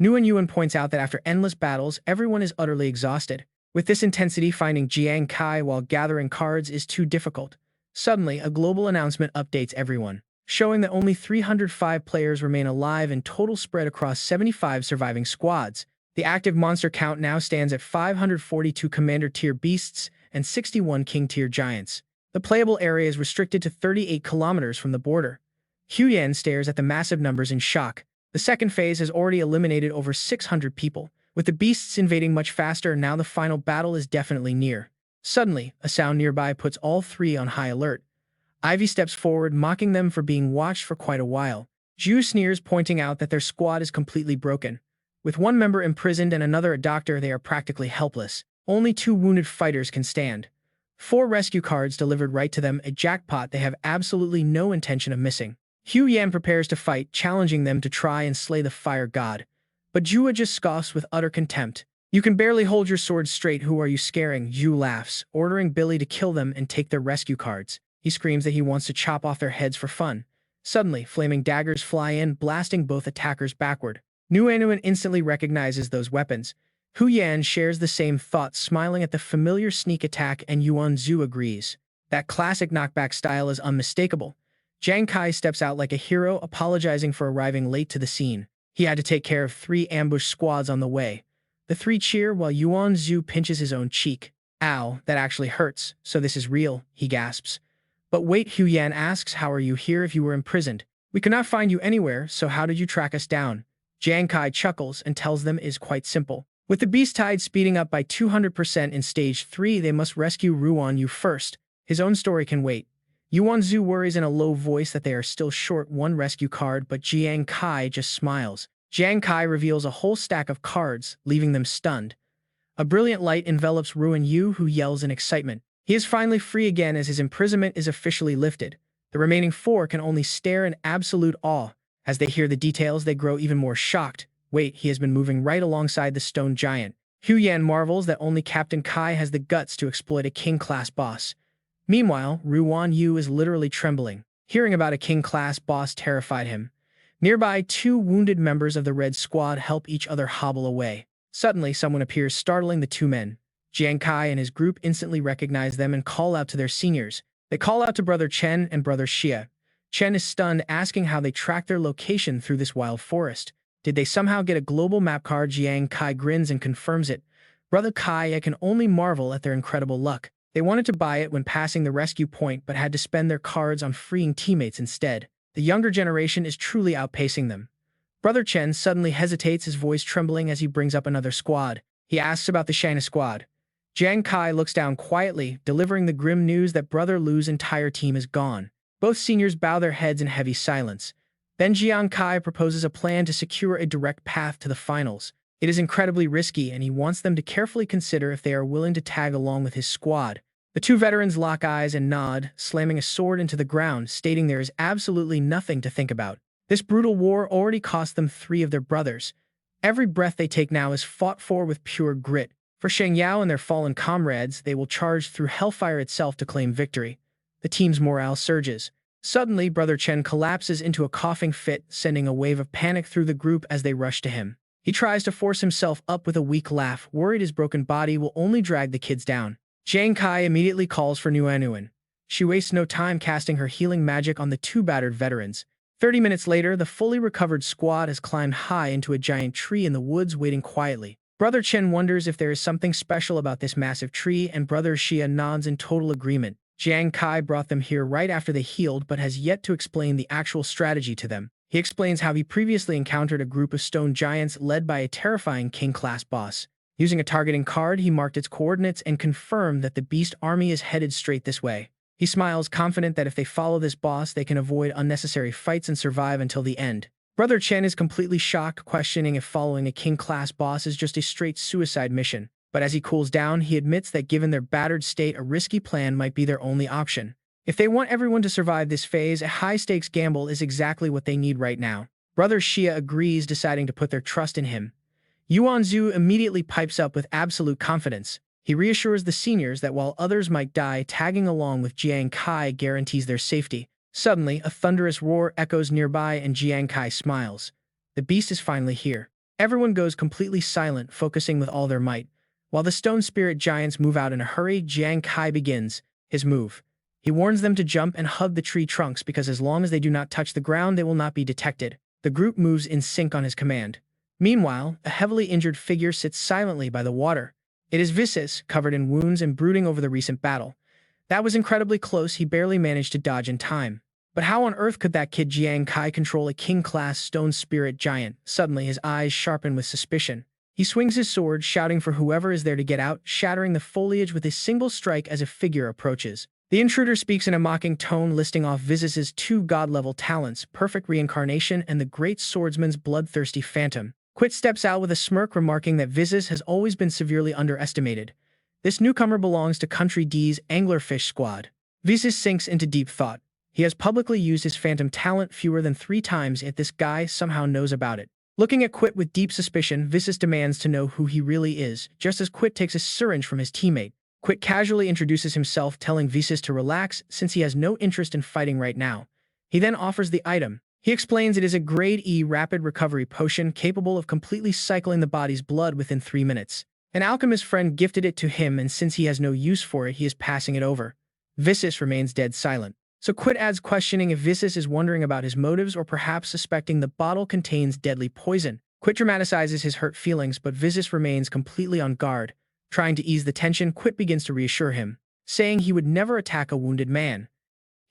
Nguyen Yuan points out that after endless battles, everyone is utterly exhausted. With this intensity, finding Jiang Kai while gathering cards is too difficult. Suddenly, a global announcement updates everyone, showing that only 305 players remain alive in total spread across 75 surviving squads. The active monster count now stands at 542 commander-tier beasts and 61 king-tier giants. The playable area is restricted to 38 kilometers from the border. Hu Yan stares at the massive numbers in shock. The second phase has already eliminated over 600 people. With the beasts invading much faster, now the final battle is definitely near. Suddenly, a sound nearby puts all 3 on high alert. Ivy steps forward, mocking them for being watched for quite a while. Zhu sneers, pointing out that their squad is completely broken. With 1 member imprisoned and another a doctor, they are practically helpless. Only 2 wounded fighters can stand. 4 rescue cards delivered right to them, a jackpot they have absolutely no intention of missing. Hu Yan prepares to fight, challenging them to try and slay the fire god. But Jua just scoffs with utter contempt. You can barely hold your sword straight, who are you scaring? Zhu laughs, ordering Billy to kill them and take their rescue cards. He screams that he wants to chop off their heads for fun. Suddenly, flaming daggers fly in, blasting both attackers backward. Nguyen instantly recognizes those weapons. Hu Yan shares the same thoughts, smiling at the familiar sneak attack, and Yuan Zhu agrees. That classic knockback style is unmistakable. Jiang Kai steps out like a hero, apologizing for arriving late to the scene. He had to take care of 3 ambush squads on the way. The 3 cheer while Yuan Zhu pinches his own cheek. Ow, that actually hurts, so this is real, he gasps. But wait, Hu Yan asks, how are you here if you were imprisoned? We could not find you anywhere, so how did you track us down? Jiang Kai chuckles and tells them it is quite simple. With the beast tide speeding up by 200% in Stage 3, they must rescue Ruan Yu first. His own story can wait. Yuan Zhu worries in a low voice that they are still short 1 rescue card, but Jiang Kai just smiles. Jiang Kai reveals a whole stack of cards, leaving them stunned. A brilliant light envelops Ruan Yu, who yells in excitement. He is finally free again as his imprisonment is officially lifted. The remaining 4 can only stare in absolute awe. As they hear the details, they grow even more shocked. Wait, he has been moving right alongside the stone giant. Hu Yan marvels that only Captain Kai has the guts to exploit a king-class boss. Meanwhile, Ruan Yu is literally trembling. Hearing about a king-class boss terrified him. Nearby, 2 wounded members of the Red Squad help each other hobble away. Suddenly, someone appears, startling the 2 men. Jiang Kai and his group instantly recognize them and call out to their seniors. They call out to Brother Chen and Brother Xia. Chen is stunned, asking how they track their location through this wild forest. Did they somehow get a global map card? Jiang Kai grins and confirms it. Brother Kai can only marvel at their incredible luck. They wanted to buy it when passing the rescue point, but had to spend their cards on freeing teammates instead. The younger generation is truly outpacing them. Brother Chen suddenly hesitates, his voice trembling as he brings up another squad. He asks about the China squad. Jiang Kai looks down quietly, delivering the grim news that Brother Lu's entire team is gone. Both seniors bow their heads in heavy silence. Then Jiang Kai proposes a plan to secure a direct path to the finals. It is incredibly risky, and he wants them to carefully consider if they are willing to tag along with his squad. The 2 veterans lock eyes and nod, slamming a sword into the ground, stating there is absolutely nothing to think about. This brutal war already cost them 3 of their brothers. Every breath they take now is fought for with pure grit. For Sheng Yao and their fallen comrades, they will charge through hellfire itself to claim victory. The team's morale surges. Suddenly, Brother Chen collapses into a coughing fit, sending a wave of panic through the group as they rush to him. He tries to force himself up with a weak laugh, worried his broken body will only drag the kids down. Jiang Kai immediately calls for Nguyen. She wastes no time casting her healing magic on the 2 battered veterans. 30 minutes later, the fully recovered squad has climbed high into a giant tree in the woods, waiting quietly. Brother Chen wonders if there is something special about this massive tree, and Brother Xia nods in total agreement. Jiang Kai brought them here right after they healed, but has yet to explain the actual strategy to them. He explains how he previously encountered a group of stone giants led by a terrifying king-class boss. Using a targeting card, he marked its coordinates and confirmed that the beast army is headed straight this way. He smiles, confident that if they follow this boss, they can avoid unnecessary fights and survive until the end. Brother Chen is completely shocked, questioning if following a king-class boss is just a straight suicide mission. But as he cools down, he admits that given their battered state, a risky plan might be their only option. If they want everyone to survive this phase, a high-stakes gamble is exactly what they need right now. Brother Xia agrees, deciding to put their trust in him. Yuanzhu immediately pipes up with absolute confidence. He reassures the seniors that while others might die, tagging along with Jiang Kai guarantees their safety. Suddenly, a thunderous roar echoes nearby and Jiang Kai smiles. The beast is finally here. Everyone goes completely silent, focusing with all their might. While the stone spirit giants move out in a hurry, Jiang Kai begins his move. He warns them to jump and hug the tree trunks because as long as they do not touch the ground, they will not be detected. The group moves in sync on his command. Meanwhile, a heavily injured figure sits silently by the water. It is Visis, covered in wounds and brooding over the recent battle. That was incredibly close, he barely managed to dodge in time. But how on earth could that kid Jiang Kai control a king-class stone spirit giant? Suddenly, his eyes sharpen with suspicion. He swings his sword, shouting for whoever is there to get out, shattering the foliage with a single strike as a figure approaches. The intruder speaks in a mocking tone, listing off Visis's 2 god-level talents, perfect reincarnation and the great swordsman's bloodthirsty phantom. Quit steps out with a smirk, remarking that Visis has always been severely underestimated. This newcomer belongs to Country D's Anglerfish squad. Visis sinks into deep thought. He has publicly used his phantom talent fewer than 3 times, yet this guy somehow knows about it. Looking at Quit with deep suspicion, Visis demands to know who he really is, just as Quit takes a syringe from his teammate. Quit casually introduces himself, telling Visis to relax since he has no interest in fighting right now. He then offers the item. He explains it is a grade E rapid recovery potion capable of completely cycling the body's blood within 3 minutes. An alchemist friend gifted it to him, and since he has no use for it, he is passing it over. Visis remains dead silent. So Quit adds, questioning if Visis is wondering about his motives or perhaps suspecting the bottle contains deadly poison. Quit dramatizes his hurt feelings, but Visis remains completely on guard. Trying to ease the tension, Quit begins to reassure him, saying he would never attack a wounded man.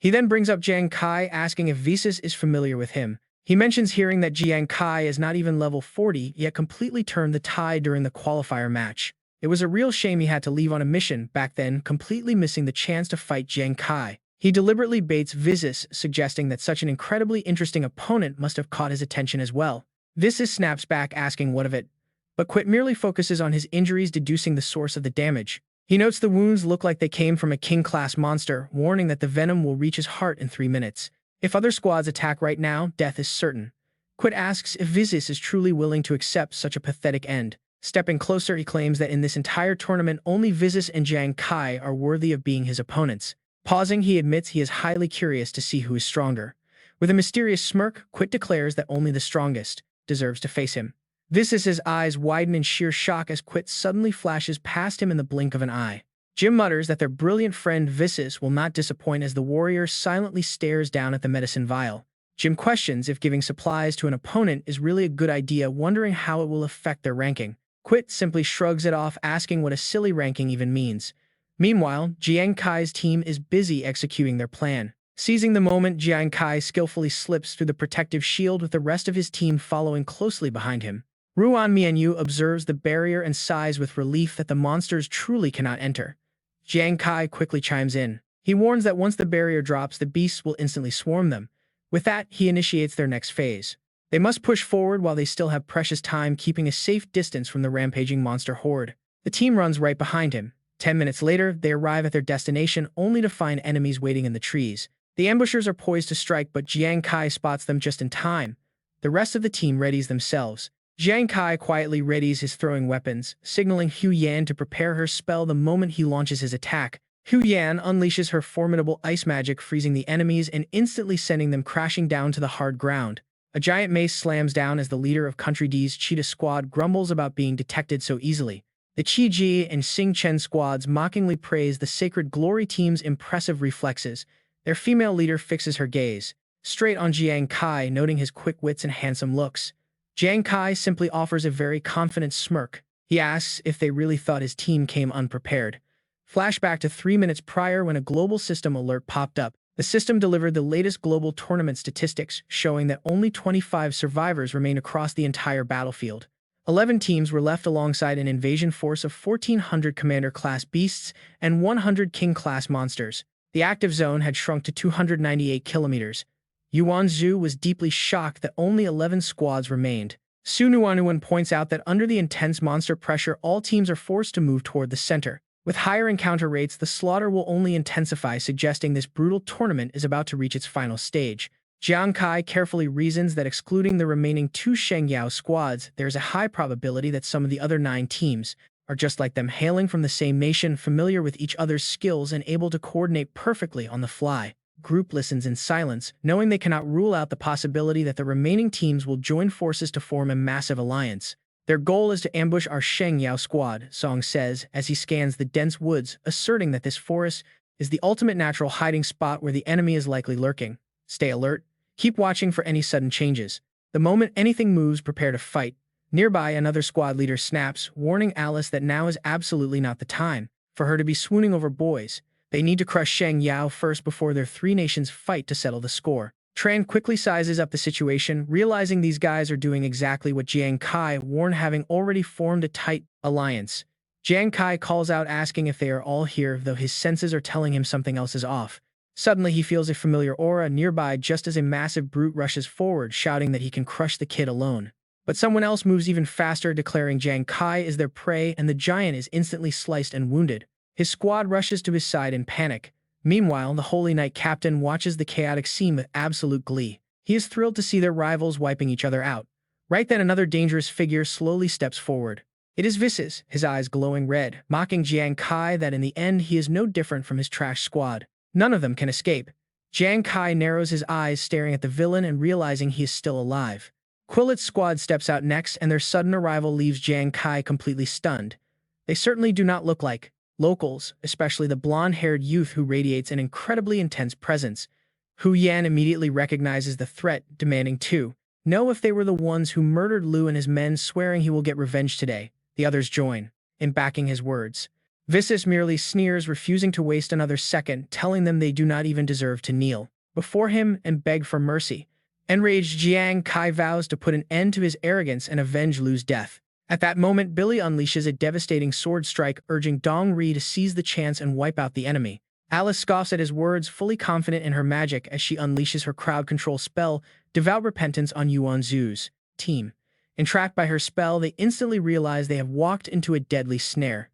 He then brings up Jiang Kai, asking if Visis is familiar with him. He mentions hearing that Jiang Kai is not even level 40, yet completely turned the tide during the qualifier match. It was a real shame he had to leave on a mission back then, completely missing the chance to fight Jiang Kai. He deliberately baits Visis, suggesting that such an incredibly interesting opponent must have caught his attention as well. Visis snaps back, asking what of it, but Quit merely focuses on his injuries, deducing the source of the damage. He notes the wounds look like they came from a king-class monster, warning that the venom will reach his heart in 3 minutes. If other squads attack right now, death is certain. Quit asks if Visis is truly willing to accept such a pathetic end. Stepping closer, he claims that in this entire tournament, only Visis and Jiang Kai are worthy of being his opponents. Pausing, he admits he is highly curious to see who is stronger. With a mysterious smirk, Quit declares that only the strongest deserves to face him. Visis's eyes widen in sheer shock as Quit suddenly flashes past him in the blink of an eye. Jim mutters that their brilliant friend Visis will not disappoint as the warrior silently stares down at the medicine vial. Jim questions if giving supplies to an opponent is really a good idea, wondering how it will affect their ranking. Quit simply shrugs it off, asking what a silly ranking even means. Meanwhile, Jiang Kai's team is busy executing their plan. Seizing the moment, Jiang Kai skillfully slips through the protective shield with the rest of his team following closely behind him. Ruan Mianyu observes the barrier and sighs with relief that the monsters truly cannot enter. Jiang Kai quickly chimes in. He warns that once the barrier drops, the beasts will instantly swarm them. With that, he initiates their next phase. They must push forward while they still have precious time, keeping a safe distance from the rampaging monster horde. The team runs right behind him. 10 minutes later, they arrive at their destination only to find enemies waiting in the trees. The ambushers are poised to strike, but Jiang Kai spots them just in time. The rest of the team readies themselves. Jiang Kai quietly readies his throwing weapons, signaling Hu Yan to prepare her spell the moment he launches his attack. Hu Yan unleashes her formidable ice magic, freezing the enemies and instantly sending them crashing down to the hard ground. A giant mace slams down as the leader of Country D's Cheetah Squad grumbles about being detected so easily. The Qi Ji and Xing Chen squads mockingly praise the Sacred Glory team's impressive reflexes. Their female leader fixes her gaze straight on Jiang Kai, noting his quick wits and handsome looks. Jiang Kai simply offers a very confident smirk. He asks if they really thought his team came unprepared. Flashback to 3 minutes prior when a global system alert popped up. The system delivered the latest global tournament statistics, showing that only 25 survivors remain across the entire battlefield. 11 teams were left alongside an invasion force of 1,400 commander-class beasts and 100 king-class monsters. The active zone had shrunk to 298 kilometers. Yuan Zhu was deeply shocked that only 11 squads remained. Su Nuanuan points out that under the intense monster pressure, all teams are forced to move toward the center. With higher encounter rates, the slaughter will only intensify, suggesting this brutal tournament is about to reach its final stage. Jiang Kai carefully reasons that excluding the remaining two Shengyao squads, there is a high probability that some of the other 9 teams are just like them, hailing from the same nation, familiar with each other's skills and able to coordinate perfectly on the fly. Group listens in silence, knowing they cannot rule out the possibility that the remaining teams will join forces to form a massive alliance. Their goal is to ambush our Shengyao squad, Song says as he scans the dense woods, asserting that this forest is the ultimate natural hiding spot where the enemy is likely lurking. Stay alert. Keep watching for any sudden changes. The moment anything moves, prepare to fight. Nearby, another squad leader snaps, warning Alice that now is absolutely not the time for her to be swooning over boys. They need to crush Sheng Yao first before their 3 nations fight to settle the score. Tran quickly sizes up the situation, realizing these guys are doing exactly what Jiang Kai warned, having already formed a tight alliance. Jiang Kai calls out, asking if they are all here, though his senses are telling him something else is off. Suddenly, he feels a familiar aura nearby just as a massive brute rushes forward, shouting that he can crush the kid alone. But someone else moves even faster, declaring Jiang Kai is their prey, and the giant is instantly sliced and wounded. His squad rushes to his side in panic. Meanwhile, the Holy Knight captain watches the chaotic scene with absolute glee. He is thrilled to see their rivals wiping each other out. Right then, another dangerous figure slowly steps forward. It is Visis, his eyes glowing red, mocking Jiang Kai that in the end he is no different from his trash squad. None of them can escape. Jiang Kai narrows his eyes, staring at the villain and realizing he is still alive. Quillet's squad steps out next, and their sudden arrival leaves Jiang Kai completely stunned. They certainly do not look like locals, especially the blonde-haired youth who radiates an incredibly intense presence. Hu Yan immediately recognizes the threat, demanding to know if they were the ones who murdered Lu and his men, swearing he will get revenge today. The others join in backing his words. Visis merely sneers, refusing to waste another second, telling them they do not even deserve to kneel before him and beg for mercy. Enraged, Jiang Kai vows to put an end to his arrogance and avenge Lu's death. At that moment, Billy unleashes a devastating sword strike, urging Dong Ri to seize the chance and wipe out the enemy. Alice scoffs at his words, fully confident in her magic as she unleashes her crowd control spell, Devout Repentance, on Yuan Zhu's team. Entrapped by her spell, they instantly realize they have walked into a deadly snare.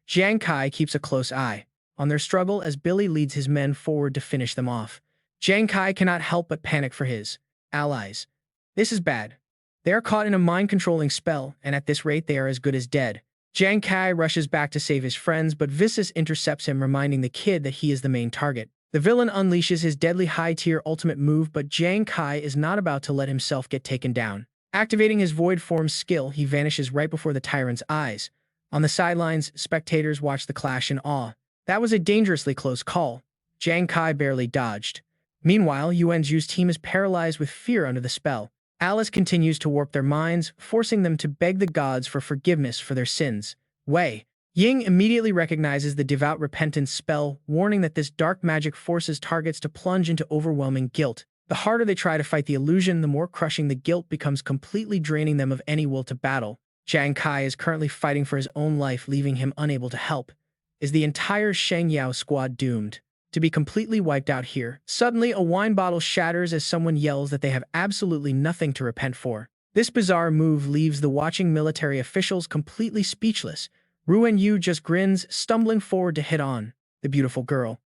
Jiang Kai keeps a close eye on their struggle as Billy leads his men forward to finish them off. Jiang Kai cannot help but panic for his allies. This is bad. They are caught in a mind-controlling spell, and at this rate they are as good as dead. Jiang Kai rushes back to save his friends, but Visis intercepts him, reminding the kid that he is the main target. The villain unleashes his deadly high-tier ultimate move, but Jiang Kai is not about to let himself get taken down. Activating his Void Form skill, he vanishes right before the tyrant's eyes. On the sidelines, spectators watch the clash in awe. That was a dangerously close call. Jiang Kai barely dodged. Meanwhile, Yuan Zhu's team is paralyzed with fear under the spell. Alice continues to warp their minds, forcing them to beg the gods for forgiveness for their sins. Wei Ying immediately recognizes the Devout Repentance spell, warning that this dark magic forces targets to plunge into overwhelming guilt. The harder they try to fight the illusion, the more crushing the guilt becomes, completely draining them of any will to battle. Jiang Kai is currently fighting for his own life, leaving him unable to help. Is the entire Sheng Yao squad doomed to be completely wiped out here? Suddenly, a wine bottle shatters as someone yells that they have absolutely nothing to repent for. This bizarre move leaves the watching military officials completely speechless. Ruan Yu just grins, stumbling forward to hit on the beautiful girl.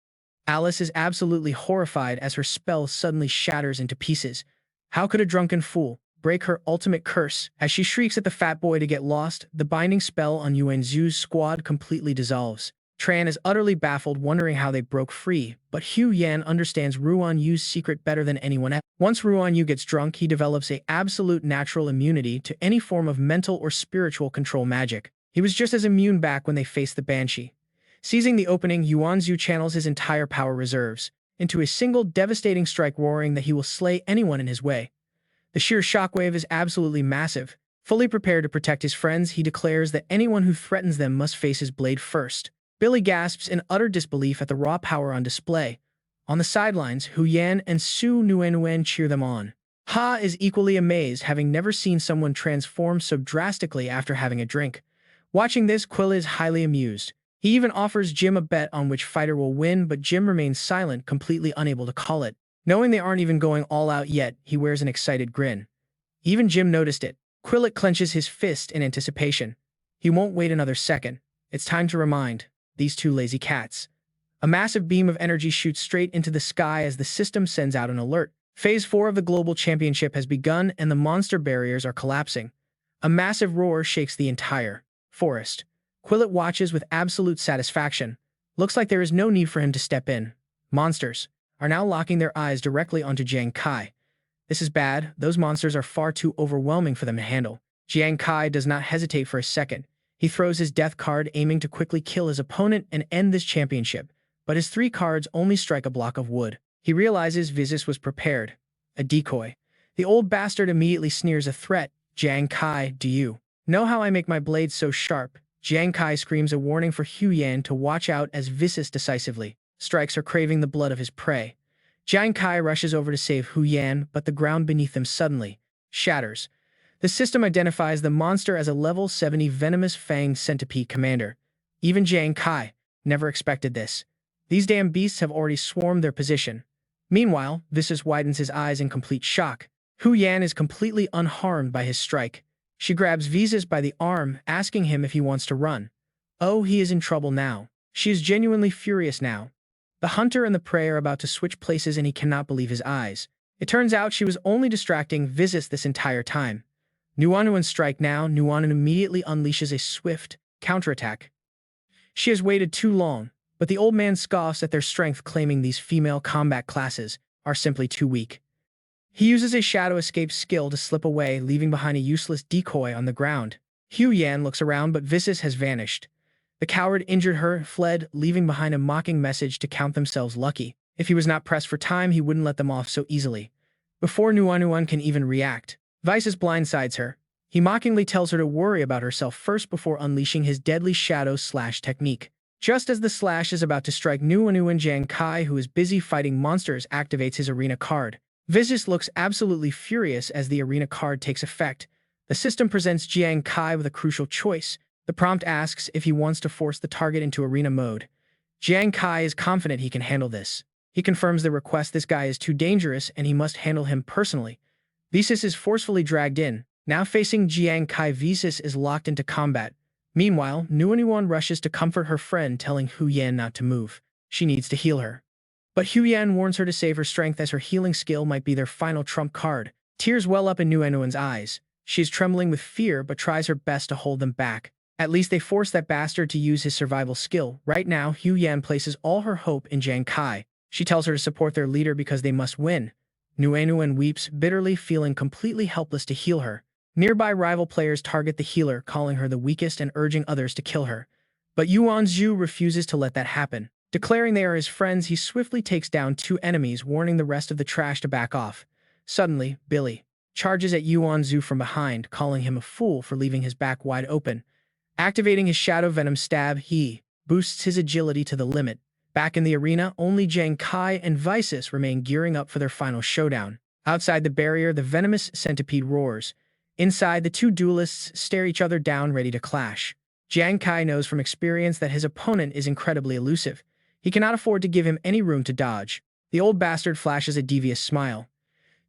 Alice is absolutely horrified as her spell suddenly shatters into pieces. How could a drunken fool break her ultimate curse? As she shrieks at the fat boy to get lost, the binding spell on Yuan Zhu's squad completely dissolves. Tran is utterly baffled, wondering how they broke free, but Hu Yan understands Ruan Yu's secret better than anyone else. Once Ruan Yu gets drunk, he develops an absolute natural immunity to any form of mental or spiritual control magic. He was just as immune back when they faced the Banshee. Seizing the opening, Yuan Zhu channels his entire power reserves into a single devastating strike, roaring that he will slay anyone in his way. The sheer shockwave is absolutely massive. Fully prepared to protect his friends, he declares that anyone who threatens them must face his blade first. Billy gasps in utter disbelief at the raw power on display. On the sidelines, Hu Yan and Su Nuan cheer them on. Ha is equally amazed, having never seen someone transform so drastically after having a drink. Watching this, Quill is highly amused. He even offers Jim a bet on which fighter will win, but Jim remains silent, completely unable to call it. Knowing they aren't even going all out yet, he wears an excited grin. Even Jim noticed it. Quillet clenches his fist in anticipation. He won't wait another second. It's time to remind these two lazy cats. A massive beam of energy shoots straight into the sky as the system sends out an alert. Phase 4 of the Global Championship has begun and the monster barriers are collapsing. A massive roar shakes the entire forest. Quillet watches with absolute satisfaction. Looks like there is no need for him to step in. Monsters are now locking their eyes directly onto Jiang Kai. This is bad. Those monsters are far too overwhelming for them to handle. Jiang Kai does not hesitate for a second. He throws his death card, aiming to quickly kill his opponent and end this championship. But his 3 cards only strike a block of wood. He realizes Visis was prepared. A decoy. The old bastard immediately sneers a threat. Jiang Kai, do you know how I make my blades so sharp? Jiang Kai screams a warning for Hu Yan to watch out as Visis decisively strikes her, craving the blood of his prey. Jiang Kai rushes over to save Hu Yan, but the ground beneath them suddenly shatters. The system identifies the monster as a level 70 venomous fanged centipede commander. Even Jiang Kai never expected this. These damn beasts have already swarmed their position. Meanwhile, Visis widens his eyes in complete shock. Hu Yan is completely unharmed by his strike. She grabs Visis by the arm, asking him if he wants to run. Oh, he is in trouble now. She is genuinely furious now. The hunter and the prey are about to switch places and he cannot believe his eyes. It turns out she was only distracting Visis this entire time. Nuanuan strike now. Nuanuan immediately unleashes a swift counterattack. She has waited too long, but the old man scoffs at their strength, claiming these female combat classes are simply too weak. He uses a shadow escape skill to slip away, leaving behind a useless decoy on the ground. Hu Yan looks around, but Visis has vanished. The coward injured her, fled, leaving behind a mocking message to count themselves lucky. If he was not pressed for time, he wouldn't let them off so easily. Before Nuanuan can even react, Visis blindsides her. He mockingly tells her to worry about herself first before unleashing his deadly shadow slash technique. Just as the slash is about to strike Nuanuan, Jiang Kai, who is busy fighting monsters, activates his arena card. Visis looks absolutely furious as the arena card takes effect. The system presents Jiang Kai with a crucial choice. The prompt asks if he wants to force the target into arena mode. Jiang Kai is confident he can handle this. He confirms the request. This guy is too dangerous and he must handle him personally. Visis is forcefully dragged in. Now facing Jiang Kai, Visis is locked into combat. Meanwhile, Nuanuan rushes to comfort her friend, telling Hu Yan not to move. She needs to heal her. But Hu Yan warns her to save her strength, as her healing skill might be their final trump card. Tears well up in Nuanuan's eyes. She is trembling with fear but tries her best to hold them back. At least they force that bastard to use his survival skill. Right now, Hu Yan places all her hope in Jiang Kai. She tells her to support their leader because they must win. Nuanuan weeps bitterly, feeling completely helpless to heal her. Nearby rival players target the healer, calling her the weakest and urging others to kill her. But Yuan Zhu refuses to let that happen. Declaring they are his friends, he swiftly takes down 2 enemies, warning the rest of the trash to back off. Suddenly, Billy charges at Yuan Zhu from behind, calling him a fool for leaving his back wide open. Activating his Shadow Venom stab, he boosts his agility to the limit. Back in the arena, only Jiang Kai and Visis remain, gearing up for their final showdown. Outside the barrier, the venomous centipede roars. Inside, the 2 duelists stare each other down, ready to clash. Jiang Kai knows from experience that his opponent is incredibly elusive. He cannot afford to give him any room to dodge. The old bastard flashes a devious smile.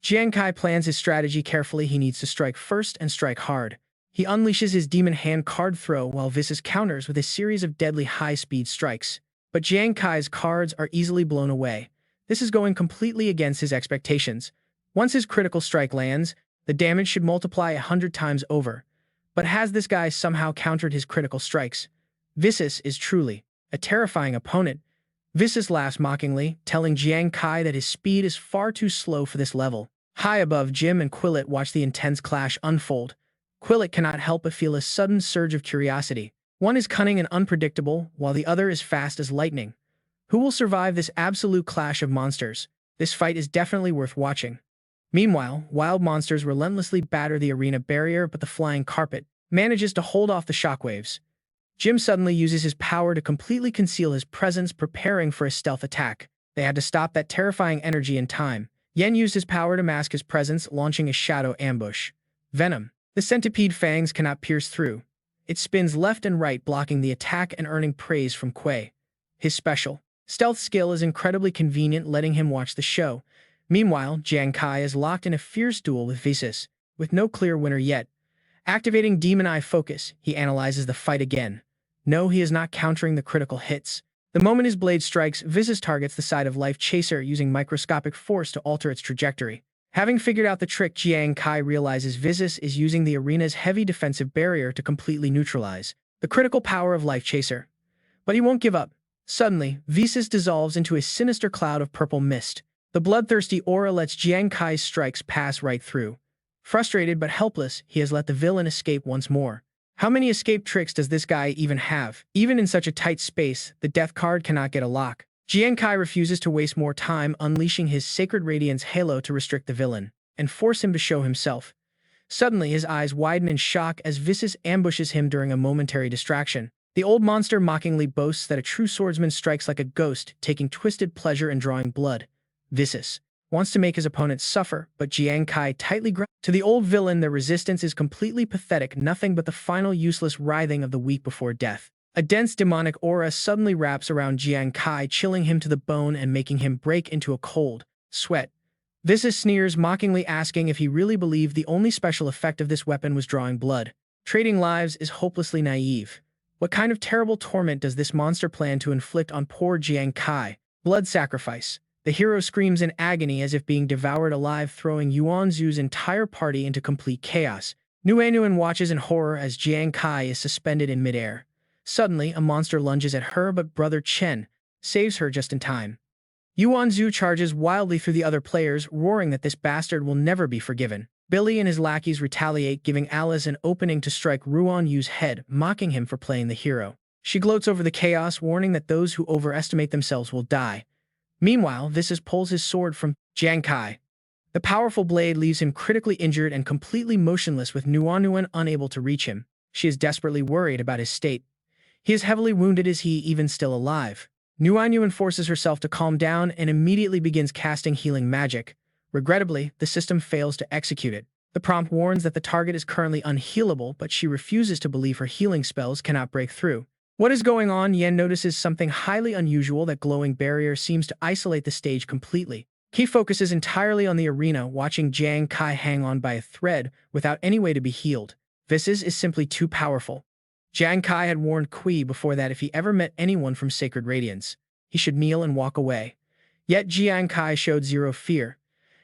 Jiang Kai plans his strategy carefully. He needs to strike first and strike hard. He unleashes his demon hand card throw, while Visis counters with a series of deadly high-speed strikes. But Jiang Kai's cards are easily blown away. This is going completely against his expectations. Once his critical strike lands, the damage should multiply 100 times over. But has this guy somehow countered his critical strikes? Visis is truly a terrifying opponent. Visis laughs mockingly, telling Jiang Kai that his speed is far too slow for this level. High above, Jim and Quillet watch the intense clash unfold. Quillet cannot help but feel a sudden surge of curiosity. One is cunning and unpredictable, while the other is fast as lightning. Who will survive this absolute clash of monsters? This fight is definitely worth watching. Meanwhile, wild monsters relentlessly batter the arena barrier, but the flying carpet manages to hold off the shockwaves. Jim suddenly uses his power to completely conceal his presence, preparing for a stealth attack. They had to stop that terrifying energy in time. Yen used his power to mask his presence, launching a shadow ambush. Venom. The centipede fangs cannot pierce through. It spins left and right, blocking the attack and earning praise from Kuei. His special stealth skill is incredibly convenient, letting him watch the show. Meanwhile, Jiang Kai is locked in a fierce duel with Visis, with no clear winner yet. Activating Demon Eye Focus, he analyzes the fight again. No, he is not countering the critical hits. The moment his blade strikes, Visas targets the side of Life Chaser using microscopic force to alter its trajectory. Having figured out the trick, Jiang Kai realizes Visas is using the arena's heavy defensive barrier to completely neutralize the critical power of Life Chaser. But he won't give up. Suddenly, Visas dissolves into a sinister cloud of purple mist. The bloodthirsty aura lets Jiang Kai's strikes pass right through. Frustrated but helpless, he has let the villain escape once more. How many escape tricks does this guy even have? Even in such a tight space, the death card cannot get a lock. Jiang Kai refuses to waste more time, unleashing his Sacred Radiance halo to restrict the villain and force him to show himself. Suddenly, his eyes widen in shock as Visas ambushes him during a momentary distraction. The old monster mockingly boasts that a true swordsman strikes like a ghost, taking twisted pleasure in drawing blood. Visas wants to make his opponent suffer, but Jiang Kai tightly grasps. To the old villain, their resistance is completely pathetic, nothing but the final useless writhing of the weak before death. A dense demonic aura suddenly wraps around Jiang Kai, chilling him to the bone and making him break into a cold sweat. Visas sneers, mockingly asking if he really believed the only special effect of this weapon was drawing blood. Trading lives is hopelessly naive. What kind of terrible torment does this monster plan to inflict on poor Jiang Kai? Blood sacrifice. The hero screams in agony as if being devoured alive, throwing Yuanzu's entire party into complete chaos. Nguyen watches in horror as Jiang Kai is suspended in midair. Suddenly, a monster lunges at her, but Brother Chen saves her just in time. Yuanzu charges wildly through the other players, roaring that this bastard will never be forgiven. Billy and his lackeys retaliate, giving Alice an opening to strike Ruan-Yu's head, mocking him for playing the hero. She gloats over the chaos, warning that those who overestimate themselves will die. Meanwhile, Visas pulls his sword from Jiang Kai. The powerful blade leaves him critically injured and completely motionless, with Nguyen unable to reach him. She is desperately worried about his state. He is heavily wounded. Is he even still alive? Nguyen forces herself to calm down and immediately begins casting healing magic. Regrettably, the system fails to execute it. The prompt warns that the target is currently unhealable, but she refuses to believe her healing spells cannot break through. What is going on? Yen notices something highly unusual. That glowing barrier seems to isolate the stage completely. He focuses entirely on the arena, watching Jiang Kai hang on by a thread without any way to be healed. Visas is simply too powerful. Jiang Kai had warned Kui before that if he ever met anyone from Sacred Radiance, he should kneel and walk away. Yet Jiang Kai showed zero fear.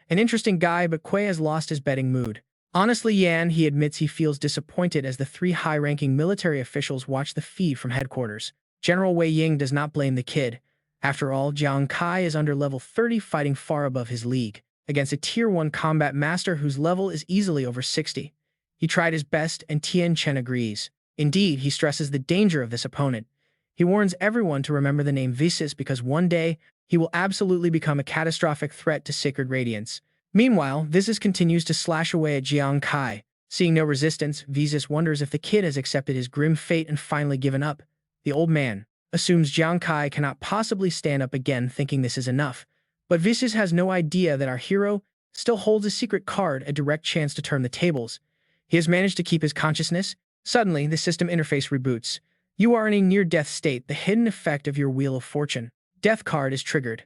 An interesting guy, but Kui has lost his betting mood. Honestly, he admits he feels disappointed as the three high-ranking military officials watch the feed from headquarters. General Wei Ying does not blame the kid. After all, Jiang Kai is under level 30, fighting far above his league, against a Tier 1 combat master whose level is easily over 60. He tried his best, and Tian Chen agrees. Indeed, he stresses the danger of this opponent. He warns everyone to remember the name Visas because one day, he will absolutely become a catastrophic threat to Sacred Radiance. Meanwhile, Visas continues to slash away at Jiang Kai. Seeing no resistance, Visas wonders if the kid has accepted his grim fate and finally given up. The old man assumes Jiang Kai cannot possibly stand up again, thinking this is enough. But Visas has no idea that our hero still holds a secret card, a direct chance to turn the tables. He has managed to keep his consciousness. Suddenly, the system interface reboots. You are in a near-death state, the hidden effect of your Wheel of Fortune. Death card is triggered.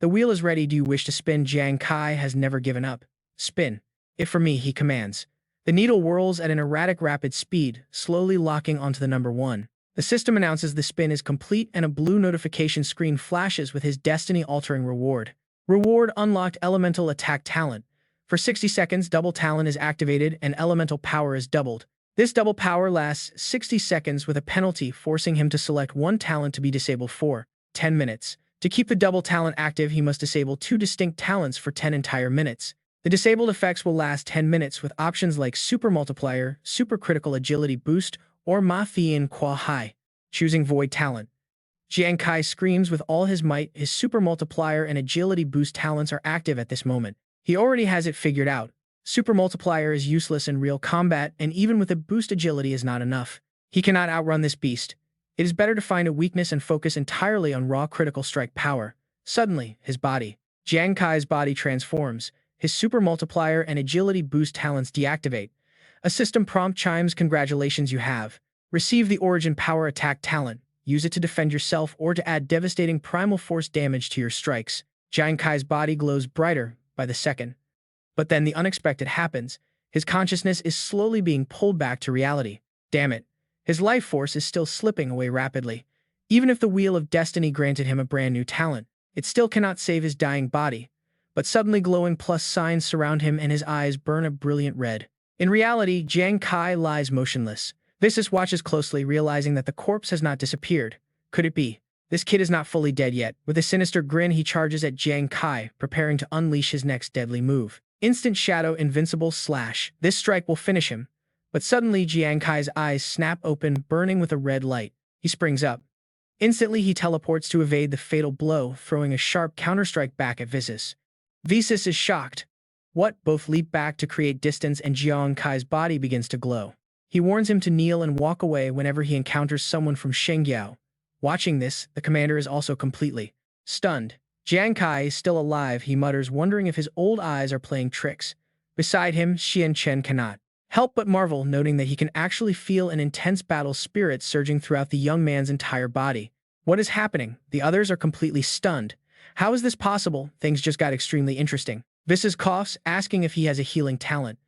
The wheel is ready. Do you wish to spin? Jiang Kai has never given up. Spin. If for me, he commands. The needle whirls at an erratic rapid speed, slowly locking onto the number 1. The system announces the spin is complete and a blue notification screen flashes with his destiny-altering reward. Reward unlocked: Elemental Attack Talent. For 60 seconds, double talent is activated and elemental power is doubled. This double power lasts 60 seconds with a penalty, forcing him to select one talent to be disabled for 10 minutes. To keep the double talent active, he must disable 2 distinct talents for 10 entire minutes. The disabled effects will last 10 minutes with options like Super Multiplier, Super Critical Agility Boost, or Ma Thian Qua Hai. Choosing Void Talent. Jiang Kai screams with all his might. His Super Multiplier and Agility Boost talents are active at this moment. He already has it figured out. Super Multiplier is useless in real combat, and even with a boost, agility is not enough. He cannot outrun this beast. It is better to find a weakness and focus entirely on raw critical strike power. Suddenly, Jiang Kai's body transforms. His Super Multiplier and Agility Boost talents deactivate. A system prompt chimes. Congratulations, you have received the Origin Power Attack talent. Use it to defend yourself or to add devastating primal force damage to your strikes. Jiang Kai's body glows brighter by the second. But then the unexpected happens. His consciousness is slowly being pulled back to reality. Damn it. His life force is still slipping away rapidly. Even if the Wheel of Destiny granted him a brand new talent, it still cannot save his dying body. But suddenly glowing plus signs surround him and his eyes burn a brilliant red. In reality, Jiang Kai lies motionless. Visas watches closely, realizing that the corpse has not disappeared. Could it be? This kid is not fully dead yet. With a sinister grin, he charges at Jiang Kai, preparing to unleash his next deadly move. Instant Shadow Invincible Slash. This strike will finish him. But suddenly, Jiang Kai's eyes snap open, burning with a red light. He springs up. Instantly, he teleports to evade the fatal blow, throwing a sharp counterstrike back at Visas. Visas is shocked. What? Both leap back to create distance and Jiang Kai's body begins to glow. He warns him to kneel and walk away whenever he encounters someone from Shengyao. Watching this, the commander is also completely stunned. Jiang Kai is still alive, he mutters, wondering if his old eyes are playing tricks. Beside him, Xian Chen cannot help but marvel, noting that he can actually feel an intense battle spirit surging throughout the young man's entire body. What is happening? The others are completely stunned. How is this possible? Things just got extremely interesting. Visas coughs, asking if he has a healing talent.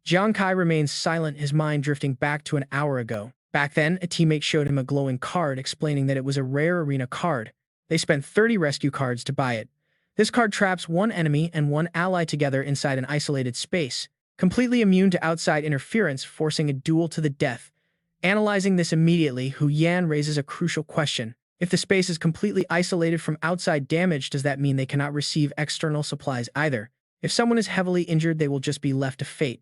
Jiang Kai remains silent, his mind drifting back to an hour ago. Back then, a teammate showed him a glowing card explaining that it was a rare arena card. They spent 30 rescue cards to buy it. This card traps one enemy and one ally together inside an isolated space, completely immune to outside interference, forcing a duel to the death. Analyzing this immediately, Hu Yan raises a crucial question. If the space is completely isolated from outside damage, does that mean they cannot receive external supplies either? If someone is heavily injured, they will just be left to fate.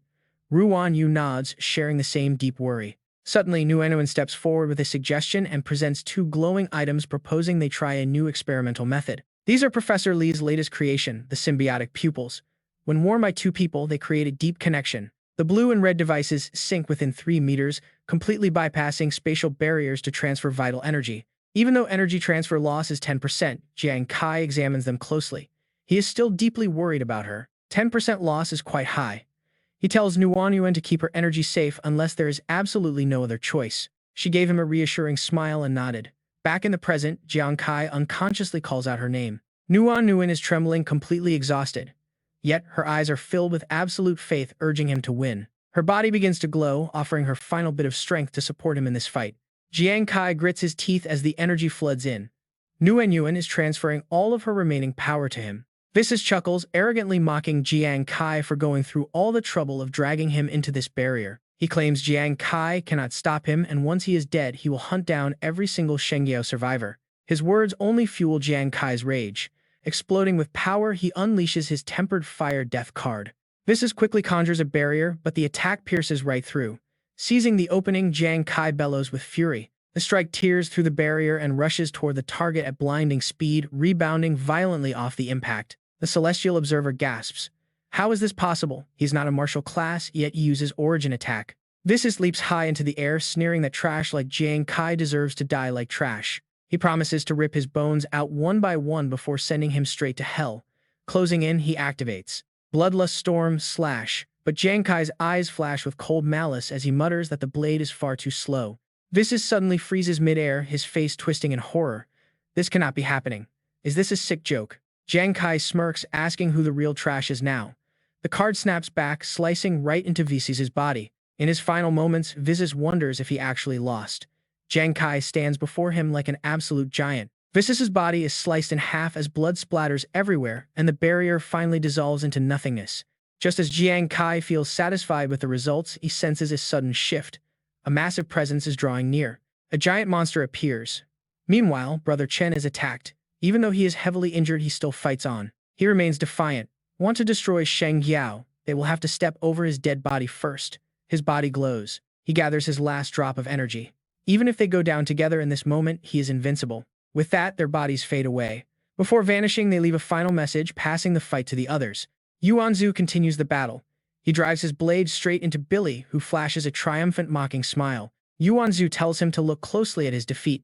Ruan Yu nods, sharing the same deep worry. Suddenly, Nguyen steps forward with a suggestion and presents two glowing items, proposing they try a new experimental method. These are Professor Li's latest creation, the symbiotic pupils. When worn by two people, they create a deep connection. The blue and red devices sync within 3 meters, completely bypassing spatial barriers to transfer vital energy. Even though energy transfer loss is 10%, Jiang Kai examines them closely. He is still deeply worried about her. 10% loss is quite high. He tells Nguyen to keep her energy safe unless there is absolutely no other choice. She gave him a reassuring smile and nodded. Back in the present, Jiang Kai unconsciously calls out her name. Nguyen is trembling, completely exhausted. Yet, her eyes are filled with absolute faith, urging him to win. Her body begins to glow, offering her final bit of strength to support him in this fight. Jiang Kai grits his teeth as the energy floods in. Nguyen is transferring all of her remaining power to him. Visas chuckles, arrogantly mocking Jiang Kai for going through all the trouble of dragging him into this barrier. He claims Jiang Kai cannot stop him, and once he is dead, he will hunt down every single Shengyao survivor. His words only fuel Jiang Kai's rage. Exploding with power, he unleashes his tempered fire death card. Visas quickly conjures a barrier, but the attack pierces right through. Seizing the opening, Jiang Kai bellows with fury. The strike tears through the barrier and rushes toward the target at blinding speed, rebounding violently off the impact. The celestial observer gasps. How is this possible? He's not a martial class, yet he uses origin attack. Visas leaps high into the air, sneering that trash like Jiang Kai deserves to die like trash. He promises to rip his bones out one by one before sending him straight to hell. Closing in, he activates Bloodlust Storm Slash, but Jiang Kai's eyes flash with cold malice as he mutters that the blade is far too slow. Visas suddenly freezes midair, his face twisting in horror. This cannot be happening. Is this a sick joke? Jiang Kai smirks, asking who the real trash is now. The card snaps back, slicing right into Visas' body. In his final moments, Visas wonders if he actually lost. Jiang Kai stands before him like an absolute giant. Visas' body is sliced in half as blood splatters everywhere, and the barrier finally dissolves into nothingness. Just as Jiang Kai feels satisfied with the results, he senses a sudden shift. A massive presence is drawing near. A giant monster appears. Meanwhile, Brother Chen is attacked. Even though he is heavily injured, he still fights on. He remains defiant. Want to destroy Sheng Yao? They will have to step over his dead body first. His body glows. He gathers his last drop of energy. Even if they go down together in this moment, he is invincible. With that, their bodies fade away. Before vanishing, they leave a final message, passing the fight to the others. Yuanzu continues the battle. He drives his blade straight into Billy, who flashes a triumphant mocking smile. Yuanzu tells him to look closely at his defeat.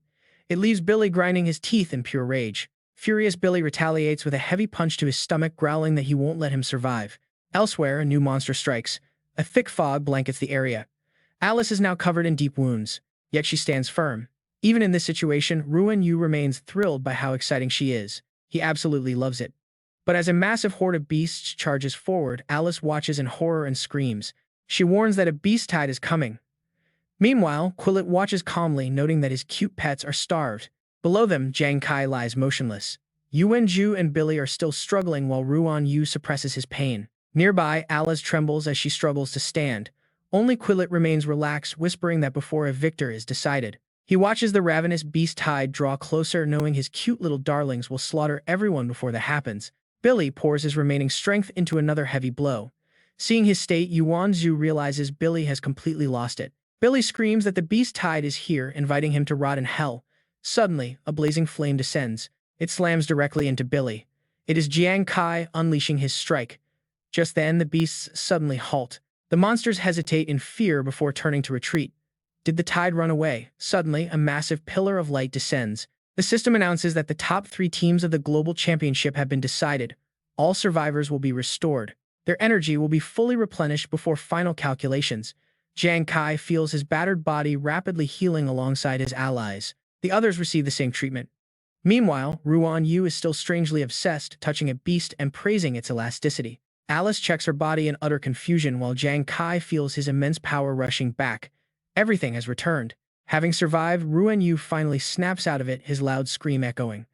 It leaves Billy grinding his teeth in pure rage. Furious, Billy retaliates with a heavy punch to his stomach, growling that he won't let him survive. Elsewhere, a new monster strikes. A thick fog blankets the area. Alice is now covered in deep wounds, yet she stands firm. Even in this situation, Ruan Yu remains thrilled by how exciting she is. He absolutely loves it. But as a massive horde of beasts charges forward, Alice watches in horror and screams. She warns that a beast tide is coming. Meanwhile, Quillet watches calmly, noting that his cute pets are starved. Below them, Jiang Kai lies motionless. Yuanju and Billy are still struggling while Ruan Yu suppresses his pain. Nearby, Alice trembles as she struggles to stand. Only Quillet remains relaxed, whispering that before a victor is decided. He watches the ravenous beast tide draw closer, knowing his cute little darlings will slaughter everyone before that happens. Billy pours his remaining strength into another heavy blow. Seeing his state, Yuanzu realizes Billy has completely lost it. Billy screams that the beast tide is here, inviting him to rot in hell. Suddenly, a blazing flame descends. It slams directly into Billy. It is Jiang Kai unleashing his strike. Just then, the beasts suddenly halt. The monsters hesitate in fear before turning to retreat. Did the tide run away? Suddenly, a massive pillar of light descends. The system announces that the top 3 teams of the global championship have been decided. All survivors will be restored. Their energy will be fully replenished before final calculations. Jiang Kai feels his battered body rapidly healing alongside his allies. The others receive the same treatment. Meanwhile, Ruan Yu is still strangely obsessed, touching a beast and praising its elasticity. Alice checks her body in utter confusion while Jiang Kai feels his immense power rushing back. Everything has returned. Having survived, Ruan Yu finally snaps out of it, his loud scream echoing.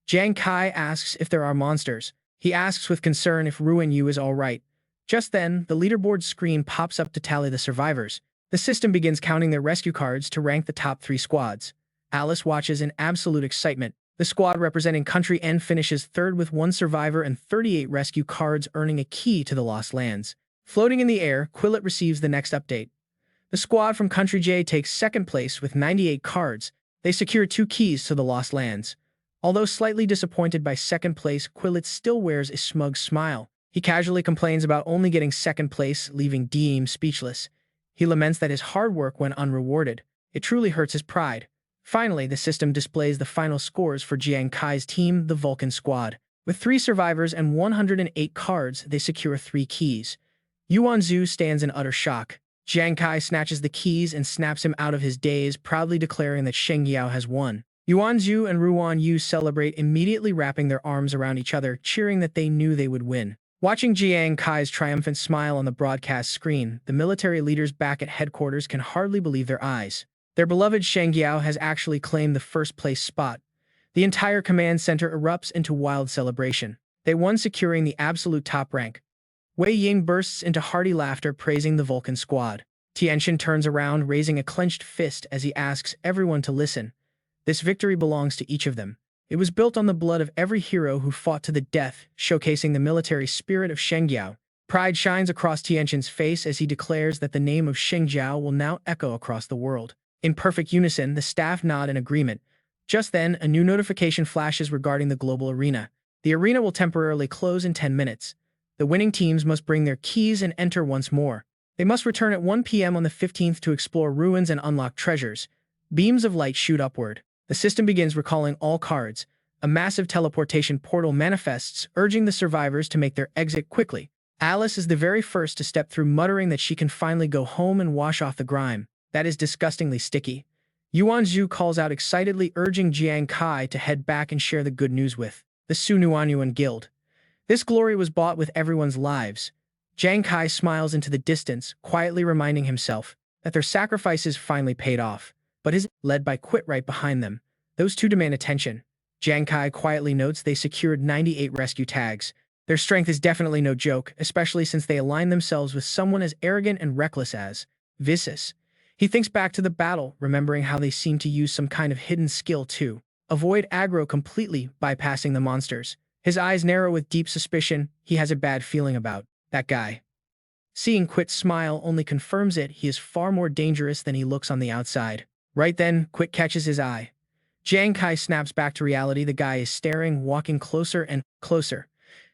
Jiang Kai asks if there are monsters. He asks with concern if Ruan Yu is all right. Just then, the leaderboard screen pops up to tally the survivors. The system begins counting their rescue cards to rank the top 3 squads. Alice watches in absolute excitement. The squad representing Country N finishes third with 1 survivor and 38 rescue cards, earning a key to the Lost Lands. Floating in the air, Quillet receives the next update. The squad from Country J takes second place with 98 cards. They secure 2 keys to the Lost Lands. Although slightly disappointed by second place, Quillet still wears a smug smile. He casually complains about only getting second place, leaving Diem speechless. He laments that his hard work went unrewarded. It truly hurts his pride. Finally, the system displays the final scores for Jiang Kai's team, the Vulcan Squad. With 3 survivors and 108 cards, they secure 3 keys. Yuanzu stands in utter shock. Jiang Kai snatches the keys and snaps him out of his daze, proudly declaring that Sheng Yao has won. Yuanzu and Ruan Yu celebrate, immediately wrapping their arms around each other, cheering that they knew they would win. Watching Jiang Kai's triumphant smile on the broadcast screen, the military leaders back at headquarters can hardly believe their eyes. Their beloved Sheng Yao has actually claimed the first-place spot. The entire command center erupts into wild celebration. They won, securing the absolute top rank. Wei Ying bursts into hearty laughter, praising the Vulcan Squad. Tianxian turns around, raising a clenched fist as he asks everyone to listen. This victory belongs to each of them. It was built on the blood of every hero who fought to the death, showcasing the military spirit of Sheng Yao. Pride shines across Tianxian's face as he declares that the name of Sheng Yao will now echo across the world. In perfect unison, the staff nod in agreement. Just then, a new notification flashes regarding the global arena. The arena will temporarily close in 10 minutes. The winning teams must bring their keys and enter once more. They must return at 1 p.m. on the 15th to explore ruins and unlock treasures. Beams of light shoot upward. The system begins recalling all cards. A massive teleportation portal manifests, urging the survivors to make their exit quickly. Alice is the very first to step through, muttering that she can finally go home and wash off the grime. That is disgustingly sticky. Yuanzhu calls out excitedly, urging Jiang Kai to head back and share the good news with the Sunuanyuan Guild. This glory was bought with everyone's lives. Jiang Kai smiles into the distance, quietly reminding himself that their sacrifices finally paid off. But is led by Quit right behind them. Those 2 demand attention. Jiang Kai quietly notes they secured 98 rescue tags. Their strength is definitely no joke, especially since they align themselves with someone as arrogant and reckless as Visus. He thinks back to the battle, remembering how they seem to use some kind of hidden skill to avoid aggro, completely bypassing the monsters. His eyes narrow with deep suspicion. He has a bad feeling about that guy. Seeing Quit smile only confirms it. He is far more dangerous than he looks on the outside. Right then, Quit catches his eye. Jiang Kai snaps back to reality. The guy is staring, walking closer and closer.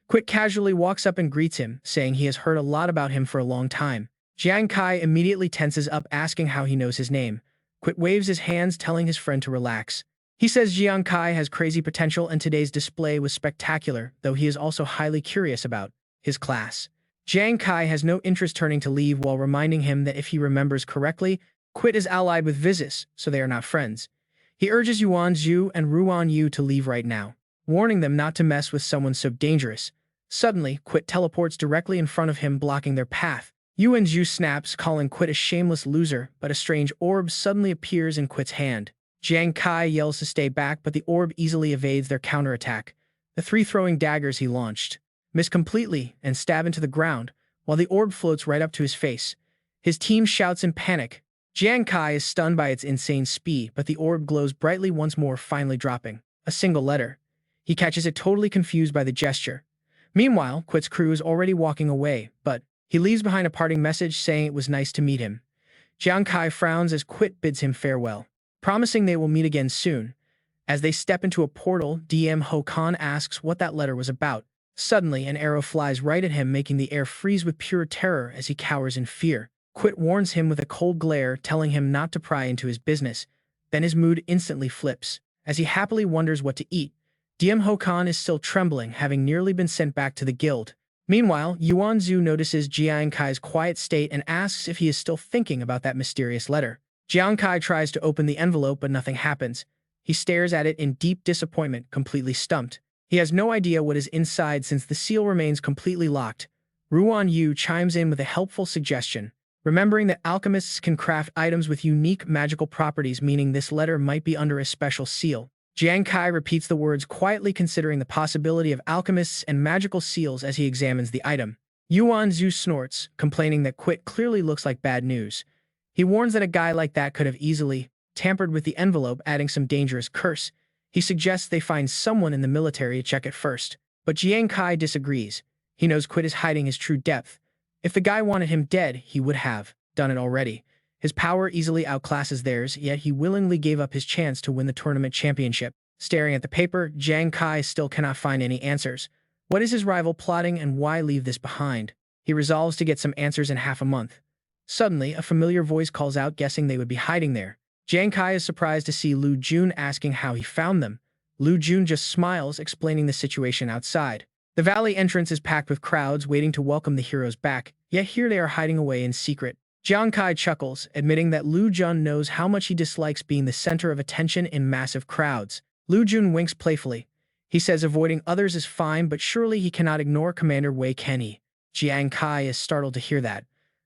Quit casually walks up and greets him, saying he has heard a lot about him for a long time. Jiang Kai immediately tenses up, asking how he knows his name. Quit waves his hands, telling his friend to relax. He says Jiang Kai has crazy potential and today's display was spectacular, though he is also highly curious about his class. Jiang Kai has no interest turning to leave while reminding him that if he remembers correctly, Quit is allied with Visus, so they are not friends. He urges Yuanzhu and Ruan Yu to leave right now, warning them not to mess with someone so dangerous. Suddenly, Quit teleports directly in front of him, blocking their path. Yuan Zhu snaps, calling Quit a shameless loser, but a strange orb suddenly appears in Quit's hand. Jiang Kai yells to stay back, but the orb easily evades their counterattack. The three throwing daggers he launched miss completely and stab into the ground, while the orb floats right up to his face. His team shouts in panic. Jiang Kai is stunned by its insane speed, but the orb glows brightly once more, finally dropping a single letter. He catches it, totally confused by the gesture. Meanwhile, Quit's crew is already walking away, but he leaves behind a parting message saying it was nice to meet him. Jiang Kai frowns as Quit bids him farewell, promising they will meet again soon. As they step into a portal, DM Ho Kan asks what that letter was about. Suddenly, an arrow flies right at him, making the air freeze with pure terror as he cowers in fear. Quit warns him with a cold glare, telling him not to pry into his business. Then his mood instantly flips. As he happily wonders what to eat, DM Ho Kan is still trembling, having nearly been sent back to the guild. Meanwhile, Yuan Zhu notices Jiang Kai's quiet state and asks if he is still thinking about that mysterious letter. Jiang Kai tries to open the envelope, but nothing happens. He stares at it in deep disappointment, completely stumped. He has no idea what is inside since the seal remains completely locked. Ruan Yu chimes in with a helpful suggestion, remembering that alchemists can craft items with unique magical properties, meaning this letter might be under a special seal. Jiang Kai repeats the words, quietly considering the possibility of alchemists and magical seals as he examines the item. Yuan Zhu snorts, complaining that Quit clearly looks like bad news. He warns that a guy like that could have easily tampered with the envelope, adding some dangerous curse. He suggests they find someone in the military to check it first. But Jiang Kai disagrees. He knows Quit is hiding his true depth. If the guy wanted him dead, he would have done it already. His power easily outclasses theirs, yet he willingly gave up his chance to win the tournament championship. Staring at the paper, Jiang Kai still cannot find any answers. What is his rival plotting, and why leave this behind? He resolves to get some answers in half a month. Suddenly, a familiar voice calls out, guessing they would be hiding there. Jiang Kai is surprised to see Lu Jun, asking how he found them. Lu Jun just smiles, explaining the situation outside. The valley entrance is packed with crowds waiting to welcome the heroes back, yet here they are hiding away in secret. Jiang Kai chuckles, admitting that Lu Jun knows how much he dislikes being the center of attention in massive crowds. Lu Jun winks playfully. He says avoiding others is fine, but surely he cannot ignore Commander Wei, can he? Jiang Kai is startled to hear that.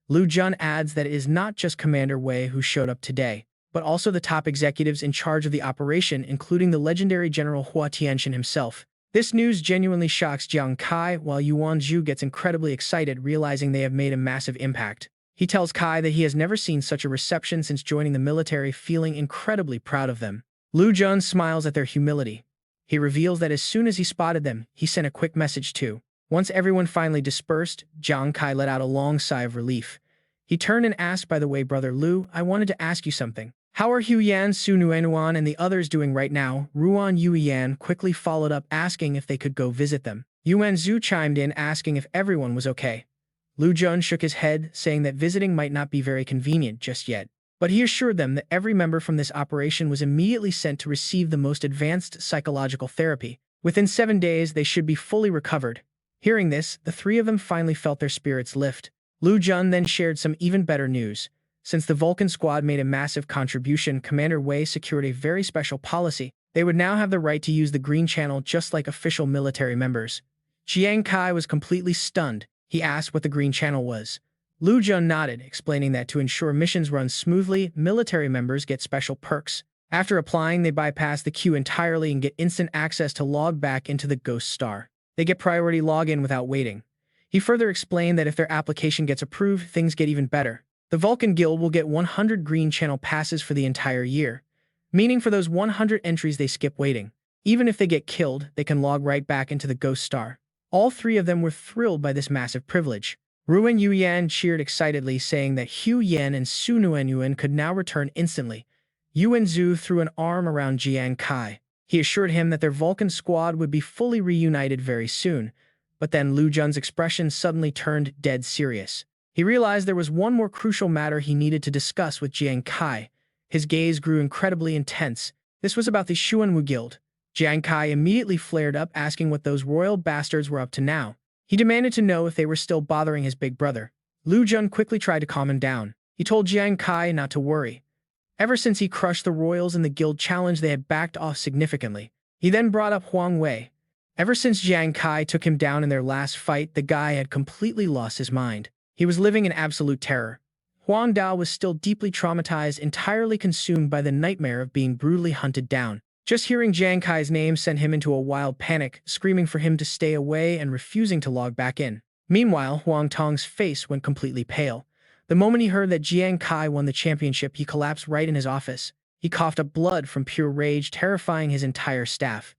Lu Jun adds that it is not just Commander Wei who showed up today, but also the top executives in charge of the operation, including the legendary General Hua Tianxian himself. This news genuinely shocks Jiang Kai, while Yuan Zhu gets incredibly excited, realizing they have made a massive impact. He tells Kai that he has never seen such a reception since joining the military, feeling incredibly proud of them. Lu Jun smiles at their humility. He reveals that as soon as he spotted them, he sent a quick message too. Once everyone finally dispersed, Jiang Kai let out a long sigh of relief. He turned and asked, by the way, Brother Lu, I wanted to ask you something. How are Hu Yan, Su Nuanuan, and the others doing right now? Ruan Yu Yan quickly followed up, asking if they could go visit them. Yuan Zhu chimed in, asking if everyone was okay. Lu Jun shook his head, saying that visiting might not be very convenient just yet. But he assured them that every member from this operation was immediately sent to receive the most advanced psychological therapy. Within 7 days, they should be fully recovered. Hearing this, the three of them finally felt their spirits lift. Lu Jun then shared some even better news. Since the Vulcan squad made a massive contribution, Commander Wei secured a very special policy. They would now have the right to use the Green Channel just like official military members. Jiang Kai was completely stunned. He asked what the Green Channel was. Lu Jun nodded, explaining that to ensure missions run smoothly, military members get special perks. After applying, they bypass the queue entirely and get instant access to log back into the Ghost Star. They get priority login without waiting. He further explained that if their application gets approved, things get even better. The Vulcan Guild will get 100 Green Channel passes for the entire year, meaning for those 100 entries they skip waiting. Even if they get killed, they can log right back into the Ghost Star. All three of them were thrilled by this massive privilege. Ruan Yu Yan cheered excitedly, saying that Hu Yan and Su Nuanuan could now return instantly. Yuan Zhu threw an arm around Jiang Kai. He assured him that their Vulcan squad would be fully reunited very soon, but then Lu Jun's expression suddenly turned dead serious. He realized there was one more crucial matter he needed to discuss with Jiang Kai. His gaze grew incredibly intense. This was about the Xuanwu Guild. Jiang Kai immediately flared up, asking what those royal bastards were up to now. He demanded to know if they were still bothering his big brother. Lu Jun quickly tried to calm him down. He told Jiang Kai not to worry. Ever since he crushed the royals in the guild challenge, they had backed off significantly. He then brought up Huang Wei. Ever since Jiang Kai took him down in their last fight, the guy had completely lost his mind. He was living in absolute terror. Huang Dao was still deeply traumatized, entirely consumed by the nightmare of being brutally hunted down. Just hearing Jiang Kai's name sent him into a wild panic, screaming for him to stay away and refusing to log back in. Meanwhile, Huang Tong's face went completely pale. The moment he heard that Jiang Kai won the championship, he collapsed right in his office. He coughed up blood from pure rage, terrifying his entire staff.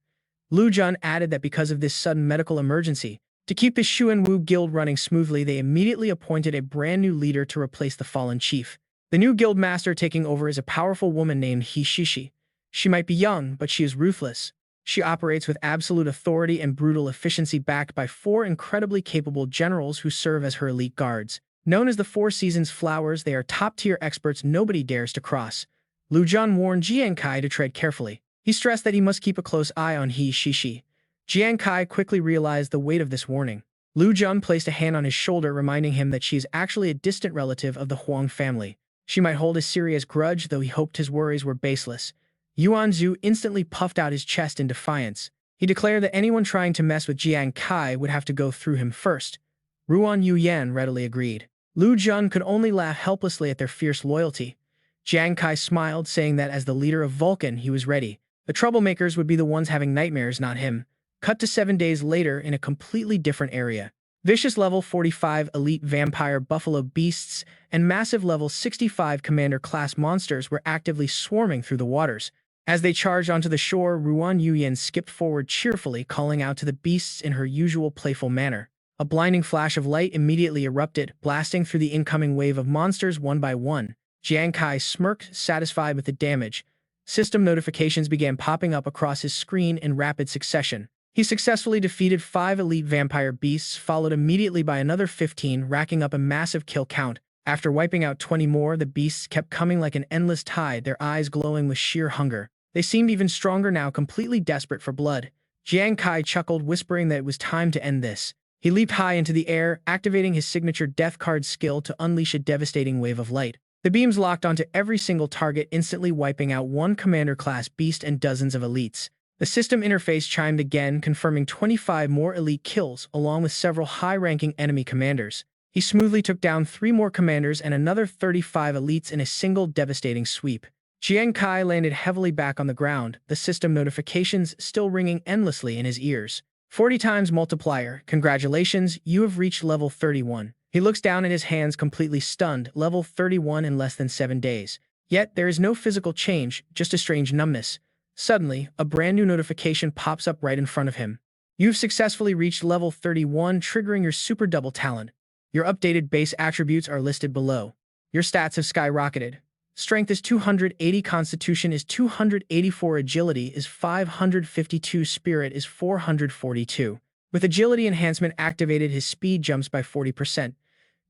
Lu Jun added that because of this sudden medical emergency, to keep the Xuanwu Guild running smoothly, they immediately appointed a brand new leader to replace the fallen chief. The new guild master taking over is a powerful woman named He Shishi. She might be young, but she is ruthless. She operates with absolute authority and brutal efficiency, backed by 4 incredibly capable generals who serve as her elite guards. Known as the Four Seasons Flowers, they are top-tier experts nobody dares to cross. Lu Jun warned Jiang Kai to tread carefully. He stressed that he must keep a close eye on He Shishi. Jiang Kai quickly realized the weight of this warning. Lu Jun placed a hand on his shoulder, reminding him that she is actually a distant relative of the Huang family. She might hold a serious grudge, though he hoped his worries were baseless. Yuan Zhu instantly puffed out his chest in defiance. He declared that anyone trying to mess with Jiang Kai would have to go through him first. Ruan Yuyan readily agreed. Lu Jun could only laugh helplessly at their fierce loyalty. Jiang Kai smiled, saying that as the leader of Vulcan, he was ready. The troublemakers would be the ones having nightmares, not him. Cut to 7 days later in a completely different area. Vicious level 45 elite vampire buffalo beasts and massive level 65 commander-class monsters were actively swarming through the waters. As they charged onto the shore, Ruan Yuyan skipped forward cheerfully, calling out to the beasts in her usual playful manner. A blinding flash of light immediately erupted, blasting through the incoming wave of monsters one by one. Jiang Kai smirked, satisfied with the damage. System notifications began popping up across his screen in rapid succession. He successfully defeated 5 elite vampire beasts, followed immediately by another 15, racking up a massive kill count. After wiping out 20 more, the beasts kept coming like an endless tide, their eyes glowing with sheer hunger. They seemed even stronger now, completely desperate for blood. Jiang Kai chuckled, whispering that it was time to end this. He leaped high into the air, activating his signature Death Card skill to unleash a devastating wave of light. The beams locked onto every single target, instantly wiping out 1 commander-class beast and dozens of elites. The system interface chimed again, confirming 25 more elite kills, along with several high-ranking enemy commanders. He smoothly took down 3 more commanders and another 35 elites in a single devastating sweep. Jiang Kai landed heavily back on the ground, the system notifications still ringing endlessly in his ears. 40 times multiplier, congratulations, you have reached level 31. He looks down at his hands, completely stunned, level 31 in less than 7 days. Yet there is no physical change, just a strange numbness. Suddenly, a brand new notification pops up right in front of him. You've successfully reached level 31, triggering your super double talent. Your updated base attributes are listed below. Your stats have skyrocketed. Strength is 280, Constitution is 284, Agility is 552, Spirit is 442. With Agility enhancement activated, his speed jumps by 40%.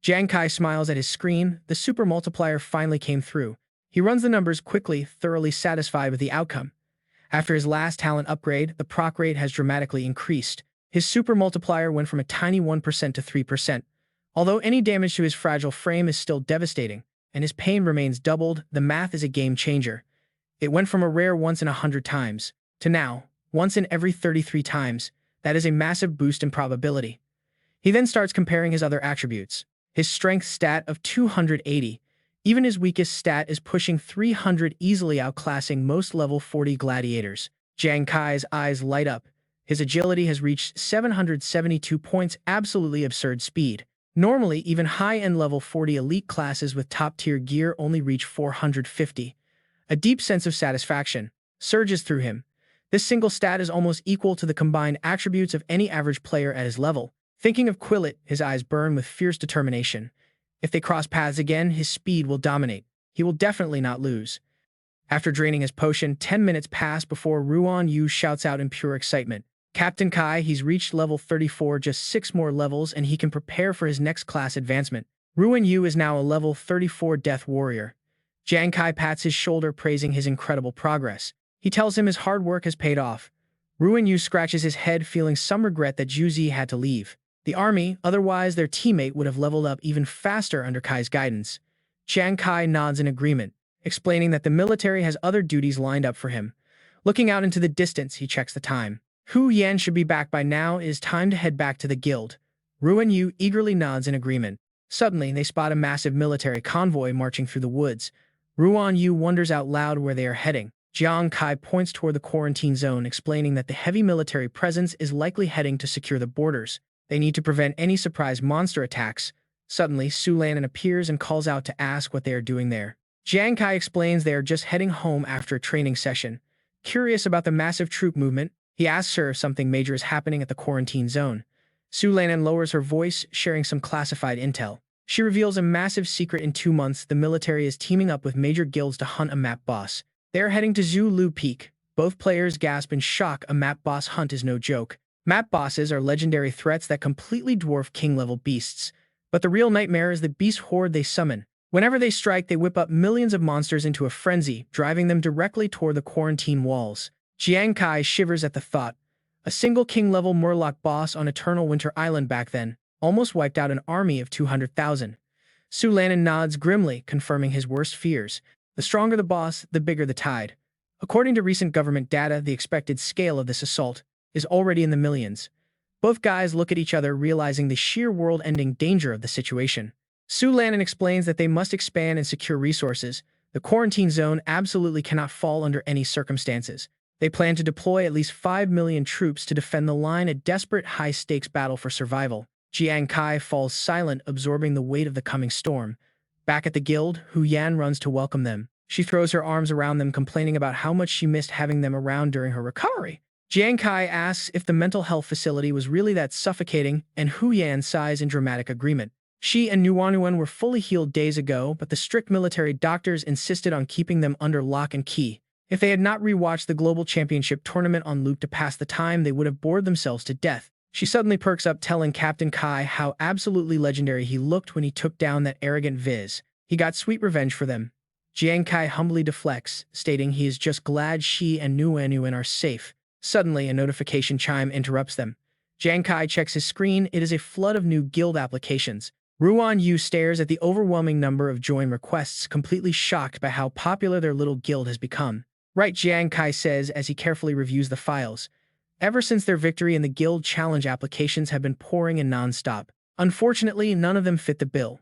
Jiang Kai smiles at his screen. The super multiplier finally came through. He runs the numbers quickly, thoroughly satisfied with the outcome. After his last talent upgrade, the proc rate has dramatically increased. His super multiplier went from a tiny 1% to 3%. Although any damage to his fragile frame is still devastating, and his pain remains doubled, the math is a game changer. It went from a rare once in 100 times to now, once in every 33 times. That is a massive boost in probability. He then starts comparing his other attributes. His strength stat of 280. Even his weakest stat is pushing 300, easily outclassing most level 40 gladiators. Jiang Kai's eyes light up. His agility has reached 772 points, absolutely absurd speed. Normally, even high-end level 40 elite classes with top-tier gear only reach 450. A deep sense of satisfaction surges through him. This single stat is almost equal to the combined attributes of any average player at his level. Thinking of Quillet, his eyes burn with fierce determination. If they cross paths again, his speed will dominate. He will definitely not lose. After draining his potion, 10 minutes pass before Ruan Yu shouts out in pure excitement. Captain Kai, he's reached level 34, just 6 more levels, and he can prepare for his next class advancement. Ruan Yu is now a level 34 Death Warrior. Jiang Kai pats his shoulder, praising his incredible progress. He tells him his hard work has paid off. Ruan Yu scratches his head, feeling some regret that Zhu Zi had to leave. The army, otherwise their teammate, would have leveled up even faster under Kai's guidance. Jiang Kai nods in agreement, explaining that the military has other duties lined up for him. Looking out into the distance, he checks the time. Hu Yan should be back by now. It is time to head back to the guild. Ruan Yu eagerly nods in agreement. Suddenly, they spot a massive military convoy marching through the woods. Ruan Yu wonders out loud where they are heading. Jiang Kai points toward the quarantine zone, explaining that the heavy military presence is likely heading to secure the borders. They need to prevent any surprise monster attacks. Suddenly, Su Lan appears and calls out to ask what they are doing there. Jiang Kai explains they are just heading home after a training session. Curious about the massive troop movement, he asks her if something major is happening at the quarantine zone. Su Lan lowers her voice, sharing some classified intel. She reveals a massive secret: in 2 months, the military is teaming up with major guilds to hunt a map boss. They are heading to Zulu Peak. Both players gasp in shock. A map boss hunt is no joke. Map bosses are legendary threats that completely dwarf king-level beasts. But the real nightmare is the beast horde they summon. Whenever they strike, they whip up millions of monsters into a frenzy, driving them directly toward the quarantine walls. Jiang Kai shivers at the thought. A single king-level Murloc boss on Eternal Winter Island back then almost wiped out an army of 200,000. Su Lan nods grimly, confirming his worst fears. The stronger the boss, the bigger the tide. According to recent government data, the expected scale of this assault is already in the millions. Both guys look at each other, realizing the sheer world-ending danger of the situation. Su Lan explains that they must expand and secure resources. The quarantine zone absolutely cannot fall under any circumstances. They plan to deploy at least 5 million troops to defend the line, a desperate, high-stakes battle for survival. Jiang Kai falls silent, absorbing the weight of the coming storm. Back at the guild, Hu Yan runs to welcome them. She throws her arms around them, complaining about how much she missed having them around during her recovery. Jiang Kai asks if the mental health facility was really that suffocating, and Hu Yan sighs in dramatic agreement. She and Nuanuan were fully healed days ago, but the strict military doctors insisted on keeping them under lock and key. If they had not rewatched the Global Championship tournament on loop to pass the time, they would have bored themselves to death. She suddenly perks up, telling Captain Kai how absolutely legendary he looked when he took down that arrogant Viz. He got sweet revenge for them. Jiang Kai humbly deflects, stating he is just glad she and Nuanuan are safe. Suddenly, a notification chime interrupts them. Jiang Kai checks his screen. It is a flood of new guild applications. Ruan Yu stares at the overwhelming number of join requests, completely shocked by how popular their little guild has become. Right, Jiang Kai says as he carefully reviews the files. Ever since their victory in the guild challenge, applications have been pouring in non-stop. Unfortunately, none of them fit the bill.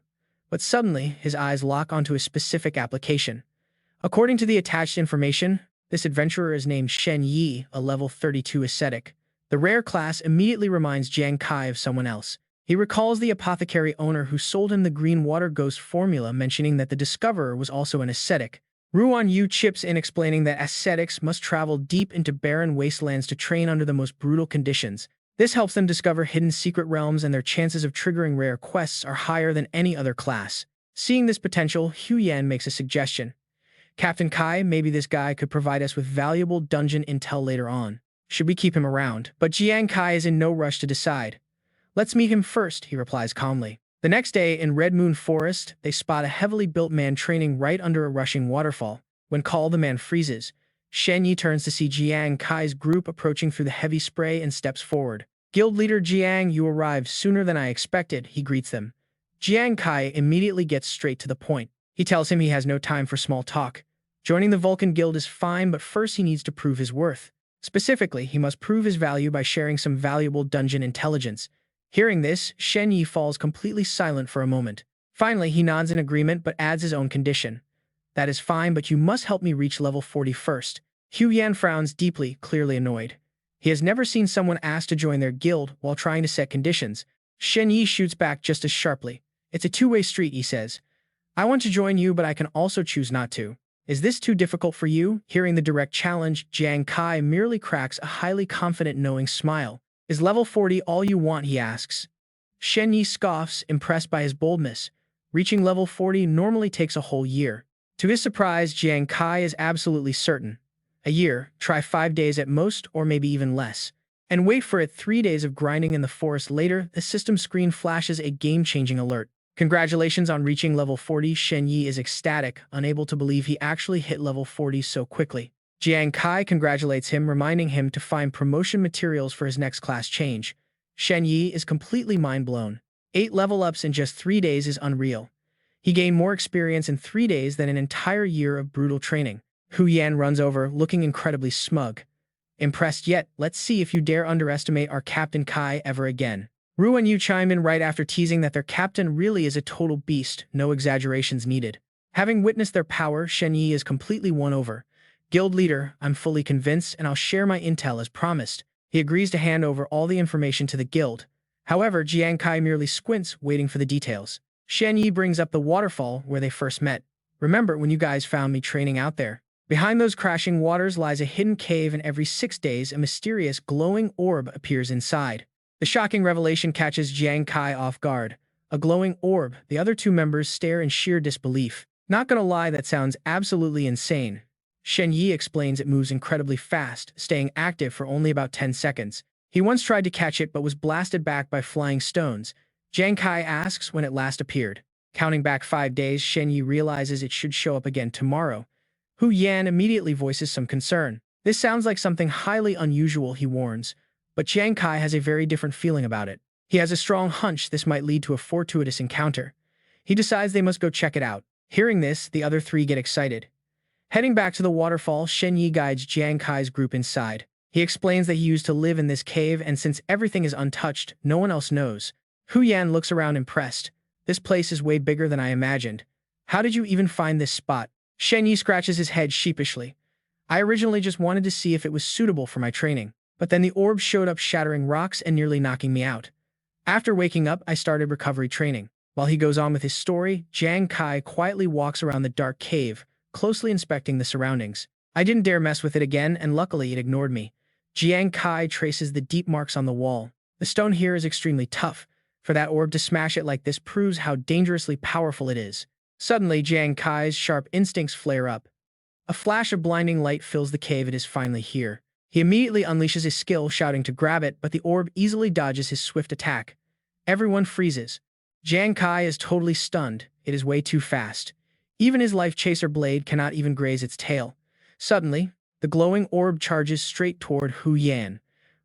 But suddenly, his eyes lock onto a specific application. According to the attached information, this adventurer is named Shen Yi, a level 32 ascetic. The rare class immediately reminds Jiang Kai of someone else. He recalls the apothecary owner who sold him the green water ghost formula, mentioning that the discoverer was also an ascetic. Ruan Yu chips in, explaining that ascetics must travel deep into barren wastelands to train under the most brutal conditions. This helps them discover hidden secret realms, and their chances of triggering rare quests are higher than any other class. Seeing this potential, Hu Yan makes a suggestion. Captain Kai, maybe this guy could provide us with valuable dungeon intel later on. Should we keep him around? But Jiang Kai is in no rush to decide. Let's meet him first, he replies calmly. The next day, in Red Moon Forest, they spot a heavily built man training right under a rushing waterfall. When called, the man freezes. Shen Yi turns to see Jiang Kai's group approaching through the heavy spray and steps forward. Guild leader Jiang, you arrived sooner than I expected, he greets them. Jiang Kai immediately gets straight to the point. He tells him he has no time for small talk. Joining the Vulcan Guild is fine, but first he needs to prove his worth. Specifically, he must prove his value by sharing some valuable dungeon intelligence. Hearing this, Shen Yi falls completely silent for a moment. Finally, he nods in agreement but adds his own condition. That is fine, but you must help me reach level 40 first. Hu Yan frowns deeply, clearly annoyed. He has never seen someone asked to join their guild while trying to set conditions. Shen Yi shoots back just as sharply. It's a two-way street, he says. I want to join you, but I can also choose not to. Is this too difficult for you? Hearing the direct challenge, Jiang Kai merely cracks a highly confident, knowing smile. Is level 40 all you want, he asks. Shen Yi scoffs, impressed by his boldness. Reaching level 40 normally takes a whole year. To his surprise, Jiang Kai is absolutely certain. A year, try 5 days at most, or maybe even less. And wait for it, 3 days of grinding in the forest later, the system screen flashes a game-changing alert. Congratulations on reaching level 40. Shen Yi is ecstatic, unable to believe he actually hit level 40 so quickly. Jiang Kai congratulates him, reminding him to find promotion materials for his next class change. Shen Yi is completely mind-blown. 8 level-ups in just 3 days is unreal. He gained more experience in 3 days than an entire year of brutal training. Hu Yan runs over, looking incredibly smug. Impressed yet, let's see if you dare underestimate our Captain Kai ever again. Ruan Yu chime in right after teasing that their captain really is a total beast, no exaggerations needed. Having witnessed their power, Shen Yi is completely won over. Guild leader, I'm fully convinced and I'll share my intel as promised. He agrees to hand over all the information to the guild. However, Jiang Kai merely squints, waiting for the details. Shen Yi brings up the waterfall where they first met. Remember when you guys found me training out there? Behind those crashing waters lies a hidden cave, and every 6 days a mysterious glowing orb appears inside. The shocking revelation catches Jiang Kai off guard. A glowing orb. The other two members stare in sheer disbelief. Not gonna lie, that sounds absolutely insane. Shen Yi explains it moves incredibly fast, staying active for only about 10 seconds. He once tried to catch it but was blasted back by flying stones. Jiang Kai asks when it last appeared. Counting back 5 days, Shen Yi realizes it should show up again tomorrow. Hu Yan immediately voices some concern. This sounds like something highly unusual, he warns. But Jiang Kai has a very different feeling about it. He has a strong hunch this might lead to a fortuitous encounter. He decides they must go check it out. Hearing this, the other three get excited. Heading back to the waterfall, Shen Yi guides Jiang Kai's group inside. He explains that he used to live in this cave, and since everything is untouched, no one else knows. Hu Yan looks around impressed. This place is way bigger than I imagined. How did you even find this spot? Shen Yi scratches his head sheepishly. I originally just wanted to see if it was suitable for my training, but then the orb showed up, shattering rocks and nearly knocking me out. After waking up, I started recovery training. While he goes on with his story, Jiang Kai quietly walks around the dark cave, closely inspecting the surroundings. I didn't dare mess with it again, and luckily it ignored me. Jiang Kai traces the deep marks on the wall. The stone here is extremely tough. For that orb to smash it like this proves how dangerously powerful it is. Suddenly, Jiang Kai's sharp instincts flare up. A flash of blinding light fills the cave. It is finally here. He immediately unleashes his skill, shouting to grab it, but the orb easily dodges his swift attack. Everyone freezes. Jiang Kai is totally stunned. It is way too fast. Even his life chaser blade cannot even graze its tail. Suddenly, the glowing orb charges straight toward Hu Yan.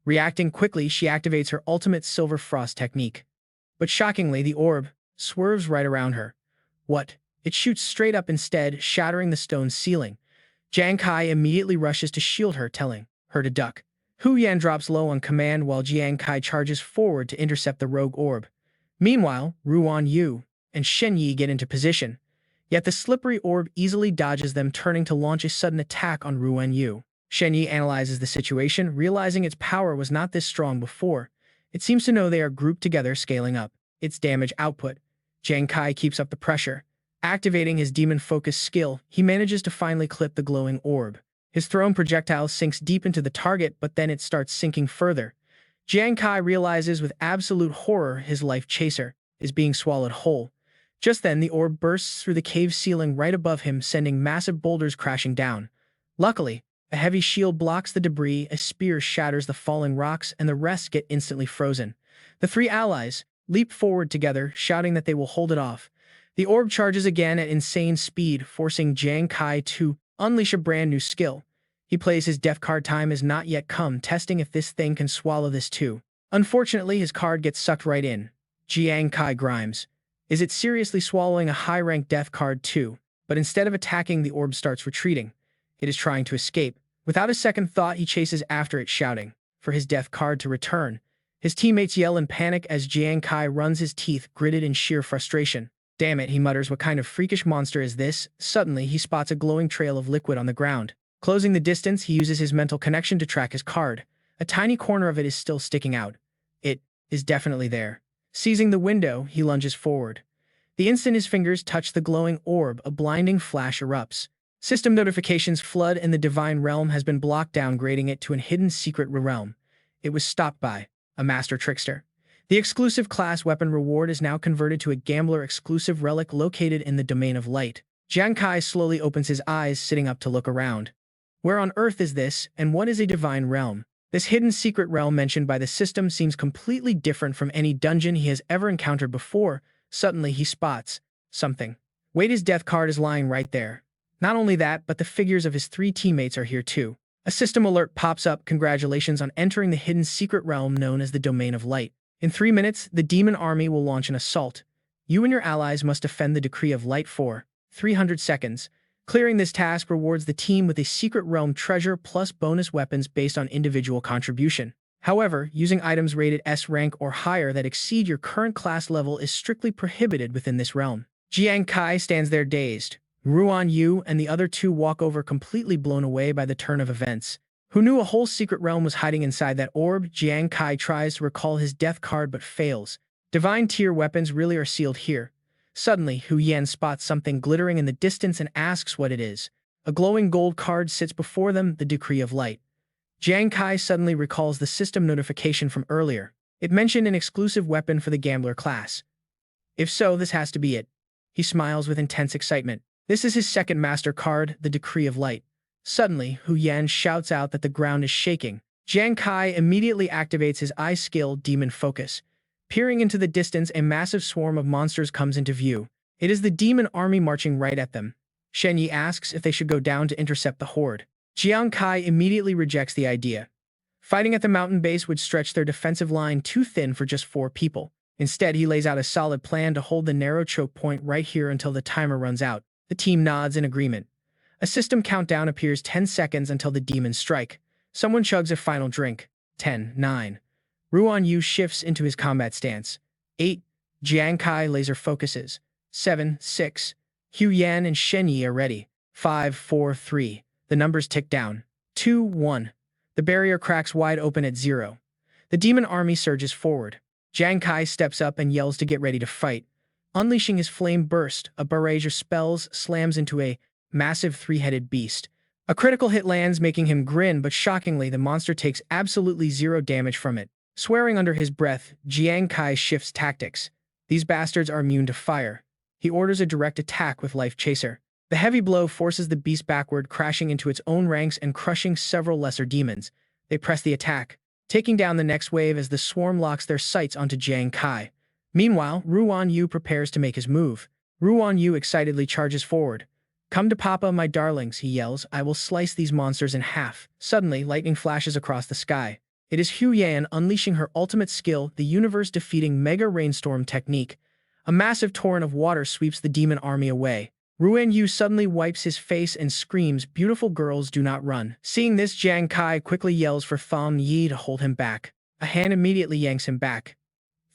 Reacting quickly, she activates her ultimate Silver Frost technique. But shockingly, the orb swerves right around her. What? It shoots straight up instead, shattering the stone ceiling. Jiang Kai immediately rushes to shield her, telling her to duck. Hu Yan drops low on command while Jiang Kai charges forward to intercept the rogue orb. Meanwhile, Ruan Yu and Shen Yi get into position. Yet the slippery orb easily dodges them, turning to launch a sudden attack on Ruan Yu. Shen Yi analyzes the situation, realizing its power was not this strong before. It seems to know they are grouped together, scaling up its damage output. Jiang Kai keeps up the pressure. Activating his demon-focused skill, he manages to finally clip the glowing orb. His thrown projectile sinks deep into the target, but then it starts sinking further. Jiang Kai realizes with absolute horror his life chaser is being swallowed whole. Just then, the orb bursts through the cave ceiling right above him, sending massive boulders crashing down. Luckily, a heavy shield blocks the debris, a spear shatters the falling rocks, and the rest get instantly frozen. The three allies leap forward together, shouting that they will hold it off. The orb charges again at insane speed, forcing Jiang Kai to unleash a brand new skill. He plays his death card. Time has not yet come, testing if this thing can swallow this too. Unfortunately, his card gets sucked right in. Jiang Kai grimes. Is it seriously swallowing a high-ranked death card too? But instead of attacking, the orb starts retreating. It is trying to escape. Without a second thought, he chases after it, shouting for his death card to return. His teammates yell in panic as Jiang Kai runs his teeth, gritted in sheer frustration. Damn it, he mutters, what kind of freakish monster is this? Suddenly, he spots a glowing trail of liquid on the ground. Closing the distance, he uses his mental connection to track his card. A tiny corner of it is still sticking out. It is definitely there. Seizing the window, he lunges forward. The instant his fingers touch the glowing orb, a blinding flash erupts. System notifications flood and the divine realm has been blocked, downgrading it to an hidden secret realm. It was stopped by a master trickster. The exclusive class weapon reward is now converted to a gambler exclusive relic located in the domain of light. Jiang Kai slowly opens his eyes, sitting up to look around. Where on earth is this, and what is a divine realm? This hidden secret realm mentioned by the system seems completely different from any dungeon he has ever encountered before. Suddenly, he spots something. Wait, his death card is lying right there. Not only that, but the figures of his 3 teammates are here too. A system alert pops up. Congratulations on entering the hidden secret realm known as the Domain of Light. In 3 minutes, the demon army will launch an assault. You and your allies must defend the Decree of Light for 300 seconds. Clearing this task rewards the team with a secret realm treasure plus bonus weapons based on individual contribution. However, using items rated S rank or higher that exceed your current class level is strictly prohibited within this realm. Jiang Kai stands there dazed. Ruan Yu and the other two walk over completely blown away by the turn of events. Who knew a whole secret realm was hiding inside that orb? Jiang Kai tries to recall his death card but fails. Divine tier weapons really are sealed here. Suddenly, Hu Yan spots something glittering in the distance and asks what it is. A glowing gold card sits before them, the Decree of Light. Jiang Kai suddenly recalls the system notification from earlier. It mentioned an exclusive weapon for the gambler class. If so, this has to be it. He smiles with intense excitement. This is his second master card, the Decree of Light. Suddenly, Hu Yan shouts out that the ground is shaking. Jiang Kai immediately activates his eye skill, Demon Focus. Peering into the distance, a massive swarm of monsters comes into view. It is the demon army marching right at them. Shen Yi asks if they should go down to intercept the horde. Jiang Kai immediately rejects the idea. Fighting at the mountain base would stretch their defensive line too thin for just 4 people. Instead, he lays out a solid plan to hold the narrow choke point right here until the timer runs out. The team nods in agreement. A system countdown appears 10 seconds until the demons strike. Someone chugs a final drink. 10, 9. Ruan Yu shifts into his combat stance. 8. Jiang Kai laser focuses. 7, 6. Hu Yan and Shen Yi are ready. 5, 4, 3. The numbers tick down. 2, 1. The barrier cracks wide open at 0. The demon army surges forward. Jiang Kai steps up and yells to get ready to fight. Unleashing his flame burst, a barrage of spells slams into a massive 3-headed beast. A critical hit lands, making him grin, but shockingly, the monster takes absolutely 0 damage from it. Swearing under his breath, Jiang Kai shifts tactics. These bastards are immune to fire. He orders a direct attack with Life Chaser. The heavy blow forces the beast backward, crashing into its own ranks and crushing several lesser demons. They press the attack, taking down the next wave as the swarm locks their sights onto Jiang Kai. Meanwhile, Ruan Yu prepares to make his move. Ruan Yu excitedly charges forward. "Come to Papa, my darlings," he yells. "I will slice these monsters in half." Suddenly, lightning flashes across the sky. It is Hu Yan unleashing her ultimate skill, the universe-defeating Mega Rainstorm technique. A massive torrent of water sweeps the demon army away. Ruan Yu suddenly wipes his face and screams, "Beautiful girls, do not run." Seeing this, Jiang Kai quickly yells for Thom Yi to hold him back. A hand immediately yanks him back.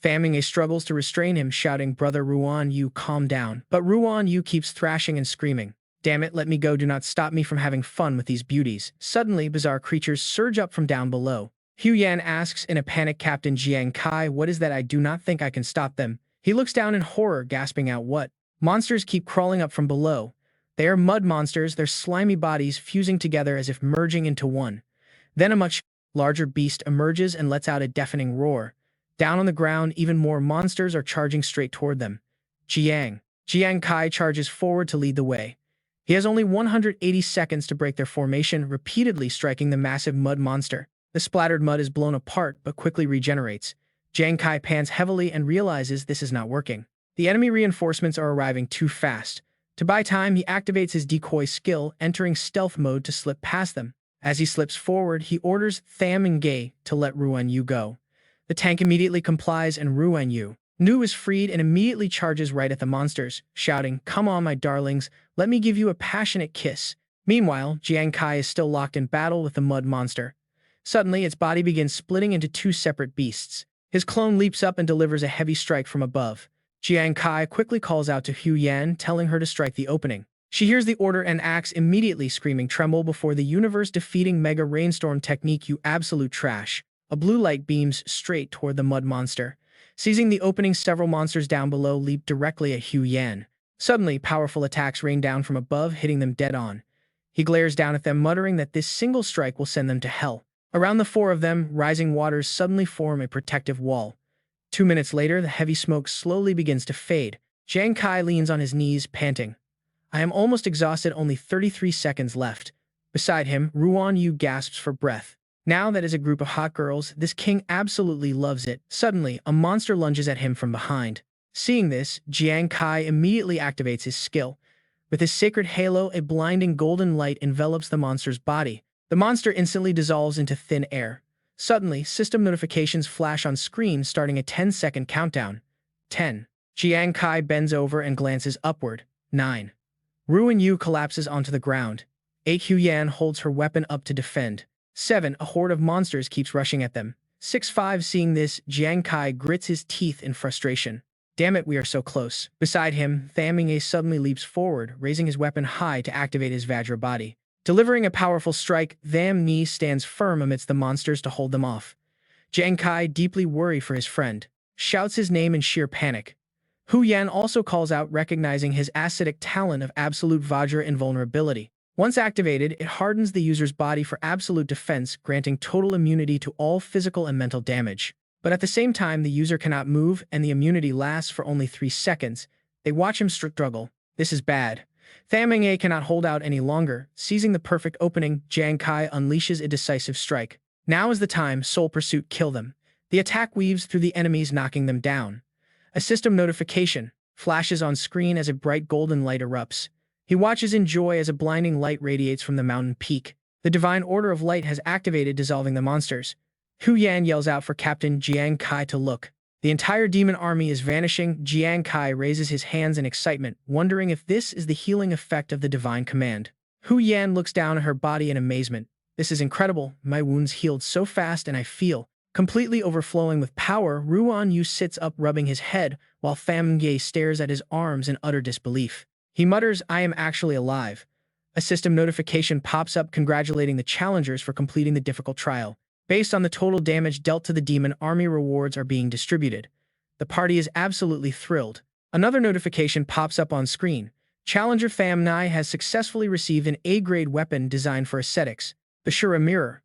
Pham Ming struggles to restrain him, shouting, "Brother Ruan Yu, calm down." But Ruan Yu keeps thrashing and screaming. "Damn it, let me go, do not stop me from having fun with these beauties." Suddenly, bizarre creatures surge up from down below. Hu Yan asks in a panic, "Captain Jiang Kai, what is that? I do not think I can stop them." He looks down in horror, gasping out, "What?" Monsters keep crawling up from below. They are mud monsters, their slimy bodies fusing together as if merging into one. Then a much larger beast emerges and lets out a deafening roar. Down on the ground, even more monsters are charging straight toward them. Jiang Kai charges forward to lead the way. He has only 180 seconds to break their formation, repeatedly striking the massive mud monster. The splattered mud is blown apart, but quickly regenerates. Jiang Kai pants heavily and realizes this is not working. The enemy reinforcements are arriving too fast. To buy time, he activates his decoy skill, entering stealth mode to slip past them. As he slips forward, he orders Tham and Gay to let Ruan Yu go. The tank immediately complies, and Ruan Yu is freed and immediately charges right at the monsters, shouting, "Come on, my darlings, let me give you a passionate kiss." Meanwhile, Jiang Kai is still locked in battle with the mud monster. Suddenly, its body begins splitting into 2 separate beasts. His clone leaps up and delivers a heavy strike from above. Jiang Kai quickly calls out to Hu Yan, telling her to strike the opening. She hears the order and acts immediately, screaming, "Tremble before the universe-defeating Mega Rainstorm technique, you absolute trash." A blue light beams straight toward the mud monster. Seizing the opening, several monsters down below leap directly at Hu Yan. Suddenly, powerful attacks rain down from above, hitting them dead on. He glares down at them, muttering that this single strike will send them to hell. Around the 4 of them, rising waters suddenly form a protective wall. 2 minutes later, the heavy smoke slowly begins to fade. Jiang Kai leans on his knees, panting. "I am almost exhausted, only 33 seconds left." Beside him, Ruan Yu gasps for breath. Now that is a group of hot girls, this king absolutely loves it. Suddenly, a monster lunges at him from behind. Seeing this, Jiang Kai immediately activates his skill. With his sacred halo, a blinding golden light envelops the monster's body. The monster instantly dissolves into thin air. Suddenly, system notifications flash on screen, starting a 10-second countdown. 10. Jiang Kai bends over and glances upward. 9. Ruan Yu collapses onto the ground. 8. Hu Yan holds her weapon up to defend. 7. A horde of monsters keeps rushing at them. 6-5. Seeing this, Jiang Kai grits his teeth in frustration. Damn it, we are so close. Beside him, Thaming suddenly leaps forward, raising his weapon high to activate his Vajra body. Delivering a powerful strike, Tham Ni stands firm amidst the monsters to hold them off. Jiang Kai, deeply worried for his friend, shouts his name in sheer panic. Hu Yan also calls out, recognizing his acidic talent of absolute Vajra invulnerability. Once activated, it hardens the user's body for absolute defense, granting total immunity to all physical and mental damage. But at the same time, the user cannot move, and the immunity lasts for only 3 seconds. They watch him struggle. This is bad. Thaming cannot hold out any longer. Seizing the perfect opening, Jiang Kai unleashes a decisive strike. Now is the time, Soul Pursuit, kill them. The attack weaves through the enemies, knocking them down. A system notification flashes on screen as a bright golden light erupts. He watches in joy as a blinding light radiates from the mountain peak. The divine order of light has activated, dissolving the monsters. Hu Yan yells out for Captain Jiang Kai to look. The entire demon army is vanishing. Jiang Kai raises his hands in excitement, wondering if this is the healing effect of the divine command. Hu Yan looks down at her body in amazement. This is incredible. My wounds healed so fast, and I feel completely overflowing with power. Ruan Yu sits up, rubbing his head, while Tham Ye stares at his arms in utter disbelief. He mutters, I am actually alive. A system notification pops up congratulating the challengers for completing the difficult trial. Based on the total damage dealt to the demon army, rewards are being distributed. The party is absolutely thrilled. Another notification pops up on screen. Challenger Tham Nai has successfully received an A-grade weapon designed for ascetics, the Shura Mirror.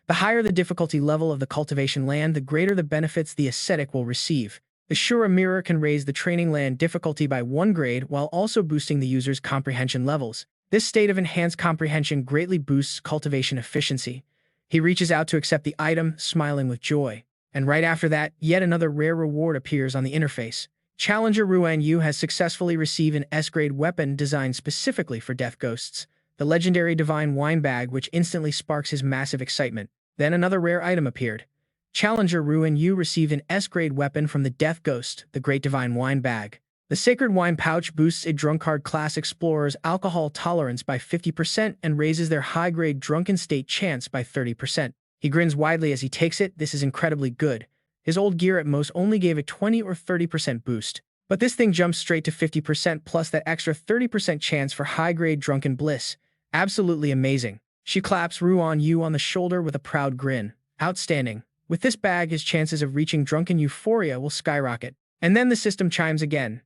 The higher the difficulty level of the cultivation land, the greater the benefits the ascetic will receive. The Shura Mirror can raise the training land difficulty by 1 grade while also boosting the user's comprehension levels. This state of enhanced comprehension greatly boosts cultivation efficiency. He reaches out to accept the item, smiling with joy. And right after that, yet another rare reward appears on the interface. Challenger Ruan Yu has successfully received an S-grade weapon designed specifically for death ghosts, the legendary Divine Wine Bag, which instantly sparks his massive excitement. Then another rare item appeared. Challenger Ruan Yu received an S-grade weapon from the Death Ghost, the Great Divine Wine Bag. The Sacred Wine Pouch boosts a drunkard class explorer's alcohol tolerance by 50% and raises their high-grade drunken state chance by 30%. He grins widely as he takes it. This is incredibly good. His old gear at most only gave a 20 or 30% boost. But this thing jumps straight to 50% plus that extra 30% chance for high-grade drunken bliss. Absolutely amazing. She claps Ruan Yu on the shoulder with a proud grin. Outstanding. With this bag, his chances of reaching drunken euphoria will skyrocket. And then the system chimes again.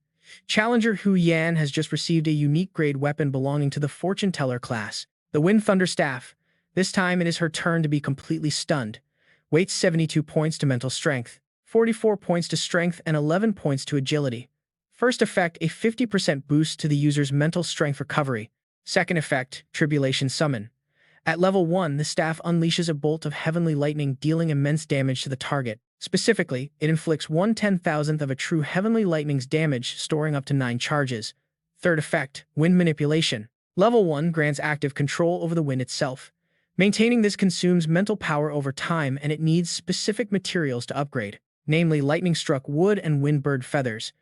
Challenger Hu Yan has just received a unique grade weapon belonging to the Fortune Teller class, the Wind Thunder Staff. This time it is her turn to be completely stunned. Weights 72 points to mental strength, 44 points to strength, and 11 points to agility. First effect, a 50% boost to the user's mental strength recovery. Second effect, Tribulation Summon. At level 1, the staff unleashes a bolt of heavenly lightning, dealing immense damage to the target. Specifically, it inflicts 1/10,000th of a true heavenly lightning's damage, storing up to 9 charges. Third effect, Wind Manipulation. Level 1 grants active control over the wind itself. Maintaining this consumes mental power over time, and it needs specific materials to upgrade, namely lightning-struck wood and windbird feathers.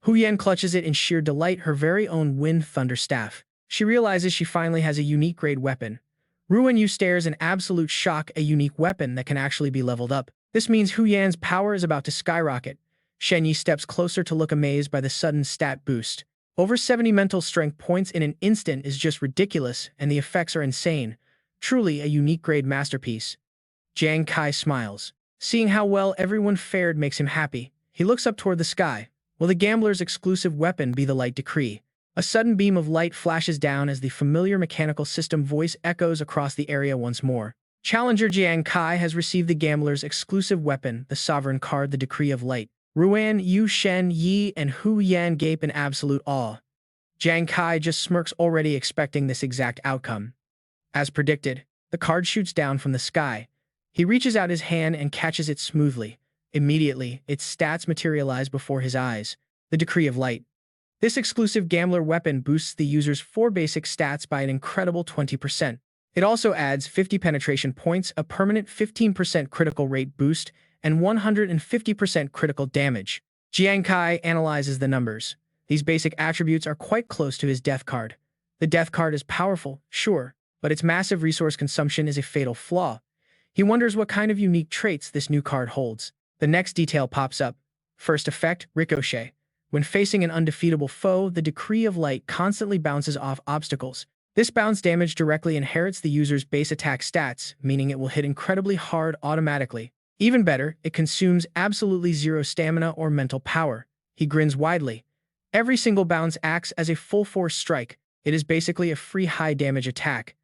Hu Yan clutches it in sheer delight, her very own Wind Thunder Staff. She realizes she finally has a unique grade weapon. Ruan Yu stares in absolute shock, a unique weapon that can actually be leveled up. This means Hu Yan's power is about to skyrocket. Shen Yi steps closer to look, amazed by the sudden stat boost. Over 70 mental strength points in an instant is just ridiculous, and the effects are insane. Truly a unique grade masterpiece. Jiang Kai smiles. Seeing how well everyone fared makes him happy. He looks up toward the sky. Will the gambler's exclusive weapon be the Light Decree? A sudden beam of light flashes down as the familiar mechanical system voice echoes across the area once more. Challenger Jiang Kai has received the gambler's exclusive weapon, the Sovereign Card, the Decree of Light. Ruan Yu, Shen Yi, and Hu Yan gape in absolute awe. Jiang Kai just smirks, already expecting this exact outcome. As predicted, the card shoots down from the sky. He reaches out his hand and catches it smoothly. Immediately, its stats materialize before his eyes. The Decree of Light. This exclusive gambler weapon boosts the user's 4 basic stats by an incredible 20%. It also adds 50 penetration points, a permanent 15% critical rate boost, and 150% critical damage. Jiang Kai analyzes the numbers. These basic attributes are quite close to his death card. The death card is powerful, sure, but its massive resource consumption is a fatal flaw. He wonders what kind of unique traits this new card holds. The next detail pops up. First effect, Ricochet. When facing an undefeatable foe, the Decree of Light constantly bounces off obstacles. This bounce damage directly inherits the user's base attack stats, meaning it will hit incredibly hard automatically. Even better, it consumes absolutely zero stamina or mental power. He grins widely. Every single bounce acts as a full-force strike. It is basically a free high-damage attack.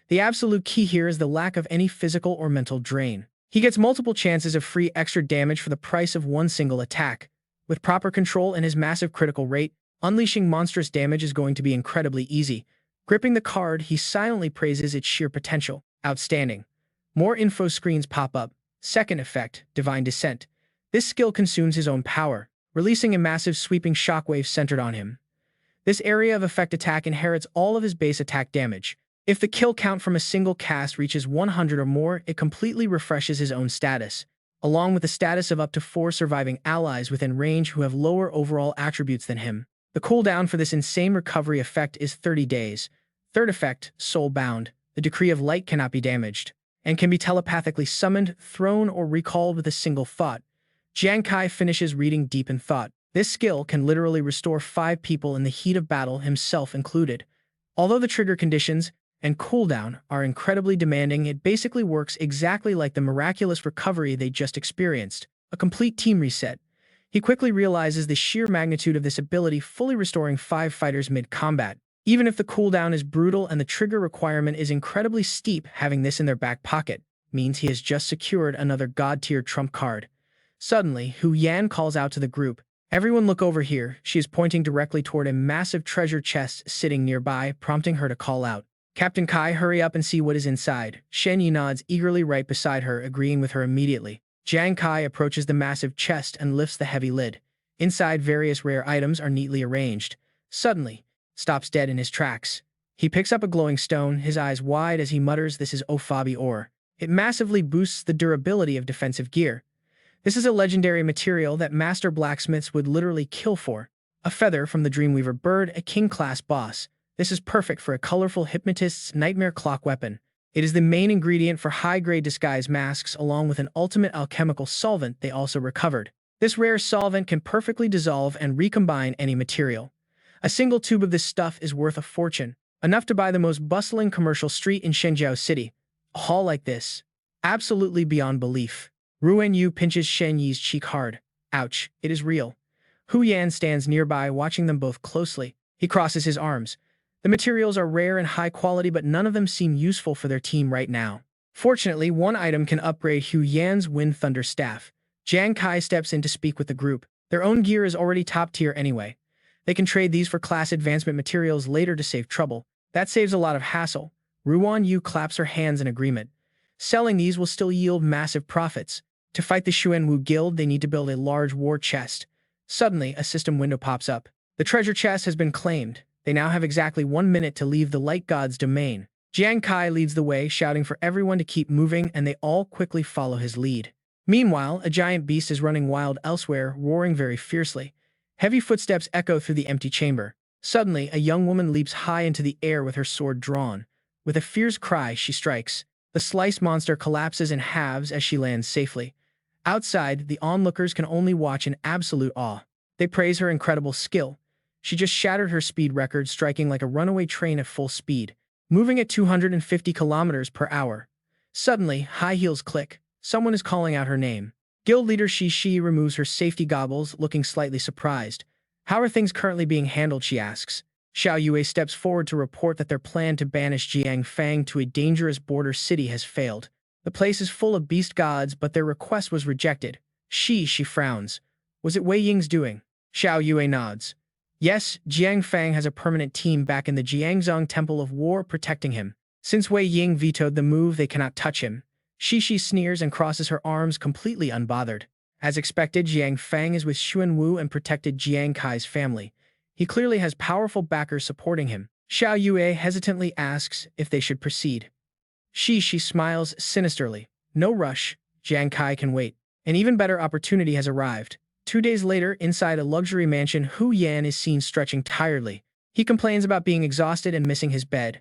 The absolute key here is the lack of any physical or mental drain. He gets multiple chances of free extra damage for the price of one single attack. With proper control and his massive critical rate, unleashing monstrous damage is going to be incredibly easy. Gripping the card, he silently praises its sheer potential. Outstanding. More info screens pop up. Second effect, Divine Descent. This skill consumes his own power, releasing a massive sweeping shockwave centered on him. This area of effect attack inherits all of his base attack damage. If the kill count from a single cast reaches 100 or more, it completely refreshes his own status, along with the status of up to 4 surviving allies within range who have lower overall attributes than him. The cooldown for this insane recovery effect is 30 days. Third effect, Soulbound. The Decree of Light cannot be damaged, and can be telepathically summoned, thrown, or recalled with a single thought. Jiang Kai finishes reading deep in thought. This skill can literally restore 5 people in the heat of battle, himself included. Although the trigger conditions and cooldown are incredibly demanding, it basically works exactly like the miraculous recovery they just experienced, a complete team reset. He quickly realizes the sheer magnitude of this ability, fully restoring 5 fighters mid-combat. Even if the cooldown is brutal and the trigger requirement is incredibly steep, having this in their back pocket means he has just secured another god-tier trump card. Suddenly, Hu Yan calls out to the group, "Everyone look over here." She is pointing directly toward a massive treasure chest sitting nearby, prompting her to call out. "Captain Kai, hurry up and see what is inside." Shen Yi nods eagerly right beside her, agreeing with her immediately. Jiang Kai approaches the massive chest and lifts the heavy lid. Inside, various rare items are neatly arranged. Suddenly, stops dead in his tracks. He picks up a glowing stone, his eyes wide as he mutters, "This is Ophabi ore." It massively boosts the durability of defensive gear. This is a legendary material that master blacksmiths would literally kill for. A feather from the Dreamweaver bird, a king-class boss. This is perfect for a colorful hypnotist's nightmare clock weapon. It is the main ingredient for high-grade disguise masks, along with an ultimate alchemical solvent they also recovered. This rare solvent can perfectly dissolve and recombine any material. A single tube of this stuff is worth a fortune, enough to buy the most bustling commercial street in Shenzhou City. A haul like this, absolutely beyond belief. Ruan Yu pinches Shen Yi's cheek hard. Ouch, it is real. Hu Yan stands nearby, watching them both closely. He crosses his arms. The materials are rare and high quality, but none of them seem useful for their team right now. Fortunately, one item can upgrade Hu Yan's Wind Thunder Staff. Jiang Kai steps in to speak with the group. Their own gear is already top tier anyway. They can trade these for class advancement materials later to save trouble. That saves a lot of hassle. Ruan Yu claps her hands in agreement. Selling these will still yield massive profits. To fight the Xuanwu Guild, they need to build a large war chest. Suddenly, a system window pops up. The treasure chest has been claimed. They now have exactly 1 minute to leave the Light God's domain. Jiang Kai leads the way, shouting for everyone to keep moving, and they all quickly follow his lead. Meanwhile, a giant beast is running wild elsewhere, roaring very fiercely. Heavy footsteps echo through the empty chamber. Suddenly, a young woman leaps high into the air with her sword drawn. With a fierce cry, she strikes. The sliced monster collapses in halves as she lands safely. Outside, the onlookers can only watch in absolute awe. They praise her incredible skill. She just shattered her speed record, striking like a runaway train at full speed, moving at 250 kilometers per hour. Suddenly, high heels click. Someone is calling out her name. Guild leader Shi removes her safety goggles, looking slightly surprised. "How are things currently being handled?" she asks. Xiao Yue steps forward to report that their plan to banish Jiang Fang to a dangerous border city has failed. The place is full of beast gods, but their request was rejected. She frowns. "Was it Wei Ying's doing?" Xiao Yue nods. "Yes, Jiang Fang has a permanent team back in the Jiangzong Temple of War protecting him. Since Wei Ying vetoed the move, they cannot touch him." Shi sneers and crosses her arms, completely unbothered. As expected, Jiang Fang is with Xuanwu and protected Jiang Kai's family. He clearly has powerful backers supporting him. Xiao Yue hesitantly asks if they should proceed. Shi smiles sinisterly. "No rush. Jiang Kai can wait. An even better opportunity has arrived." 2 days later, inside a luxury mansion, Hu Yan is seen stretching tiredly. He complains about being exhausted and missing his bed.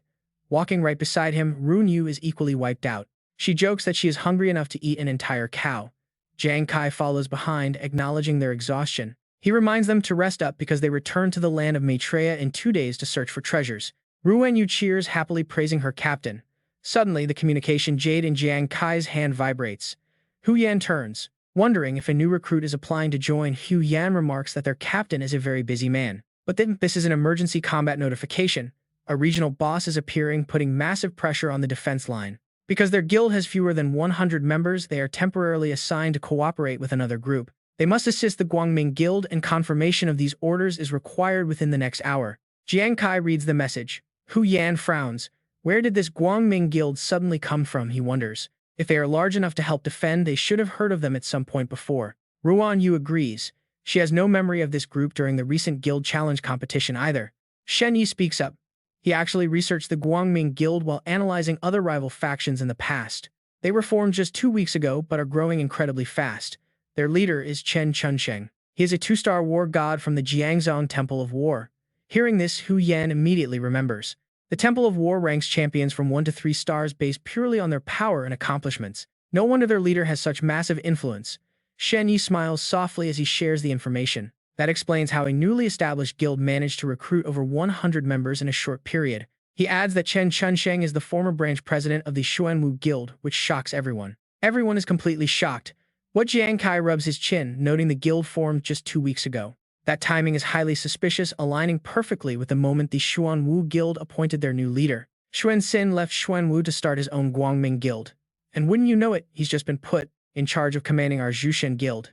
Walking right beside him, Run Yu is equally wiped out. She jokes that she is hungry enough to eat an entire cow. Jiang Kai follows behind, acknowledging their exhaustion. He reminds them to rest up because they return to the land of Maitreya in 2 days to search for treasures. Ruwenyu cheers, happily praising her captain. Suddenly, the communication jade in Jiang Kai's hand vibrates. Hu Yan turns. Wondering if a new recruit is applying to join, Hu Yan remarks that their captain is a very busy man. But then, this is an emergency combat notification. A regional boss is appearing, putting massive pressure on the defense line. Because their guild has fewer than 100 members, they are temporarily assigned to cooperate with another group. They must assist the Guangming Guild, and confirmation of these orders is required within the next hour. Jiang Kai reads the message. Hu Yan frowns. Where did this Guangming Guild suddenly come from, he wonders. If they are large enough to help defend, they should have heard of them at some point before. Ruan Yu agrees. She has no memory of this group during the recent guild challenge competition either. Shen Yi speaks up. He actually researched the Guangming Guild while analyzing other rival factions in the past. They were formed just 2 weeks ago, but are growing incredibly fast. Their leader is Chen Chunsheng. He is a 2-star war god from the Jiangzhong Temple of War. Hearing this, Hu Yan immediately remembers. The Temple of War ranks champions from 1 to 3 stars based purely on their power and accomplishments. No wonder their leader has such massive influence. Shen Yi smiles softly as he shares the information. That explains how a newly established guild managed to recruit over 100 members in a short period. He adds that Chen Chunsheng is the former branch president of the Xuanwu Guild, which shocks everyone. Everyone is completely shocked. What Jiang Kai rubs his chin, noting the guild formed just 2 weeks ago. That timing is highly suspicious, aligning perfectly with the moment the Xuanwu Guild appointed their new leader. Xuan Xin left Xuanwu to start his own Guangming Guild. And wouldn't you know it, he's just been put in charge of commanding our Zhushen Guild.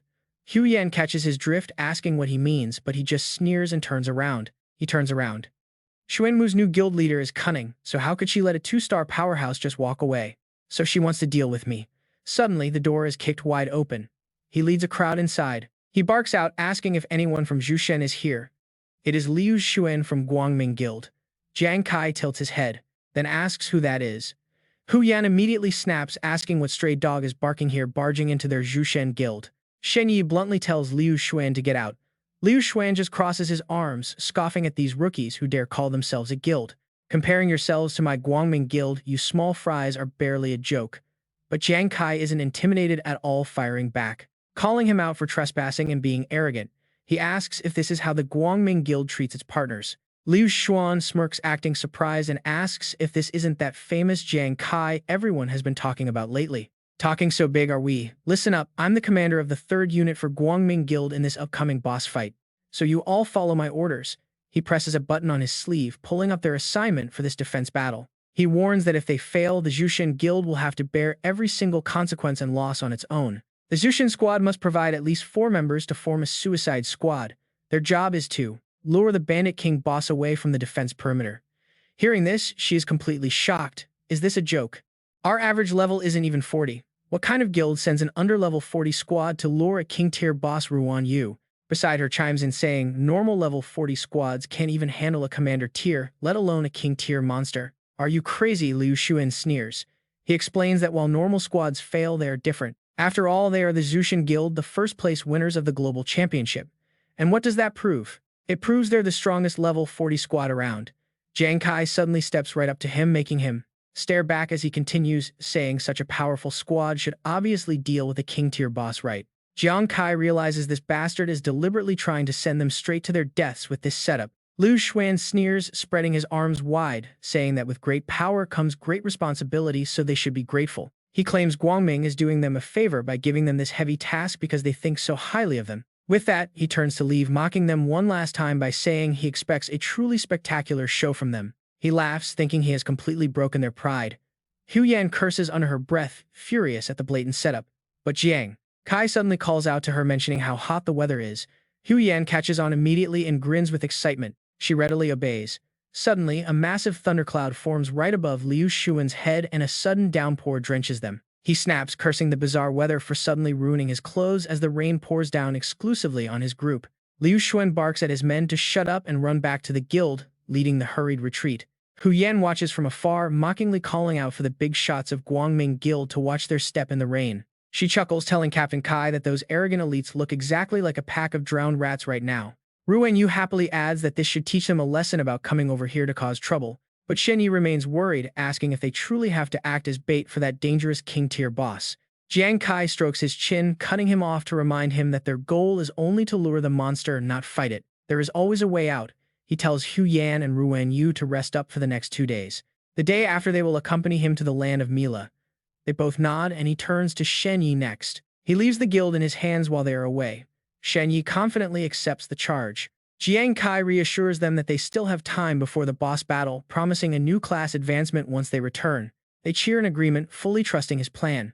Hu Yan catches his drift, asking what he means, but he just sneers and turns around. He turns around. Xuanwu's new guild leader is cunning, so how could she let a 2-star powerhouse just walk away? So she wants to deal with me. Suddenly, the door is kicked wide open. He leads a crowd inside. He barks out, asking if anyone from Zhushen is here. It is Liu Xuan from Guangming Guild. Jiang Kai tilts his head, then asks who that is. Hu Yan immediately snaps, asking what stray dog is barking here, barging into their Zhushen Guild. Shen Yi bluntly tells Liu Xuan to get out. Liu Xuan just crosses his arms, scoffing at these rookies who dare call themselves a guild. Comparing yourselves to my Guangming Guild, you small fries are barely a joke. But Jiang Kai isn't intimidated at all, firing back. Calling him out for trespassing and being arrogant, he asks if this is how the Guangming Guild treats its partners. Liu Xuan smirks, acting surprised, and asks if this isn't that famous Jiang Kai everyone has been talking about lately. Talking so big are we? Listen up, I'm the commander of the 3rd unit for Guangming Guild in this upcoming boss fight. So you all follow my orders. He presses a button on his sleeve, pulling up their assignment for this defense battle. He warns that if they fail, the Zhushen Guild will have to bear every single consequence and loss on its own. The Zhushen squad must provide at least 4 members to form a suicide squad. Their job is to lure the Bandit King boss away from the defense perimeter. Hearing this, she is completely shocked. Is this a joke? Our average level isn't even 40. What kind of guild sends an under-level 40 squad to lure a king-tier boss? Ruan Yu beside her chimes in, saying normal level 40 squads can't even handle a commander tier, let alone a king-tier monster. Are you crazy? Liu Xuan sneers. He explains that while normal squads fail, they are different. After all, they are the Zhushen Guild, the first-place winners of the global championship. And what does that prove? It proves they're the strongest level 40 squad around. Jiang Kai suddenly steps right up to him, making him stare back as he continues, saying such a powerful squad should obviously deal with a king-tier boss, right? Jiang Kai realizes this bastard is deliberately trying to send them straight to their deaths with this setup. Liu Xuan sneers, spreading his arms wide, saying that with great power comes great responsibility, so they should be grateful. He claims Guangming is doing them a favor by giving them this heavy task because they think so highly of them. With that, he turns to leave, mocking them one last time by saying he expects a truly spectacular show from them. He laughs, thinking he has completely broken their pride. Hu Yan curses under her breath, furious at the blatant setup. But Jiang Kai suddenly calls out to her, mentioning how hot the weather is. Hu Yan catches on immediately and grins with excitement. She readily obeys. Suddenly, a massive thundercloud forms right above Liu Xuan's head and a sudden downpour drenches them. He snaps, cursing the bizarre weather for suddenly ruining his clothes as the rain pours down exclusively on his group. Liu Xuan barks at his men to shut up and run back to the guild, leading the hurried retreat. Hu Yan watches from afar, mockingly calling out for the big shots of Guangming Guild to watch their step in the rain. She chuckles, telling Captain Kai that those arrogant elites look exactly like a pack of drowned rats right now. Ruan Yu happily adds that this should teach them a lesson about coming over here to cause trouble, But Shen Yi remains worried, asking if they truly have to act as bait for that dangerous king-tier boss. Jiang Kai strokes his chin, cutting him off to remind him that their goal is only to lure the monster, not fight it. There is always a way out. He tells Hu Yan and Ruan Yu to rest up for the next 2 days. The day after, they will accompany him to the land of Mila. They both nod, and he turns to Shen Yi next. He leaves the guild in his hands while they are away. Shen Yi confidently accepts the charge. Jiang Kai reassures them that they still have time before the boss battle, promising a new class advancement once they return. They cheer in agreement, fully trusting his plan.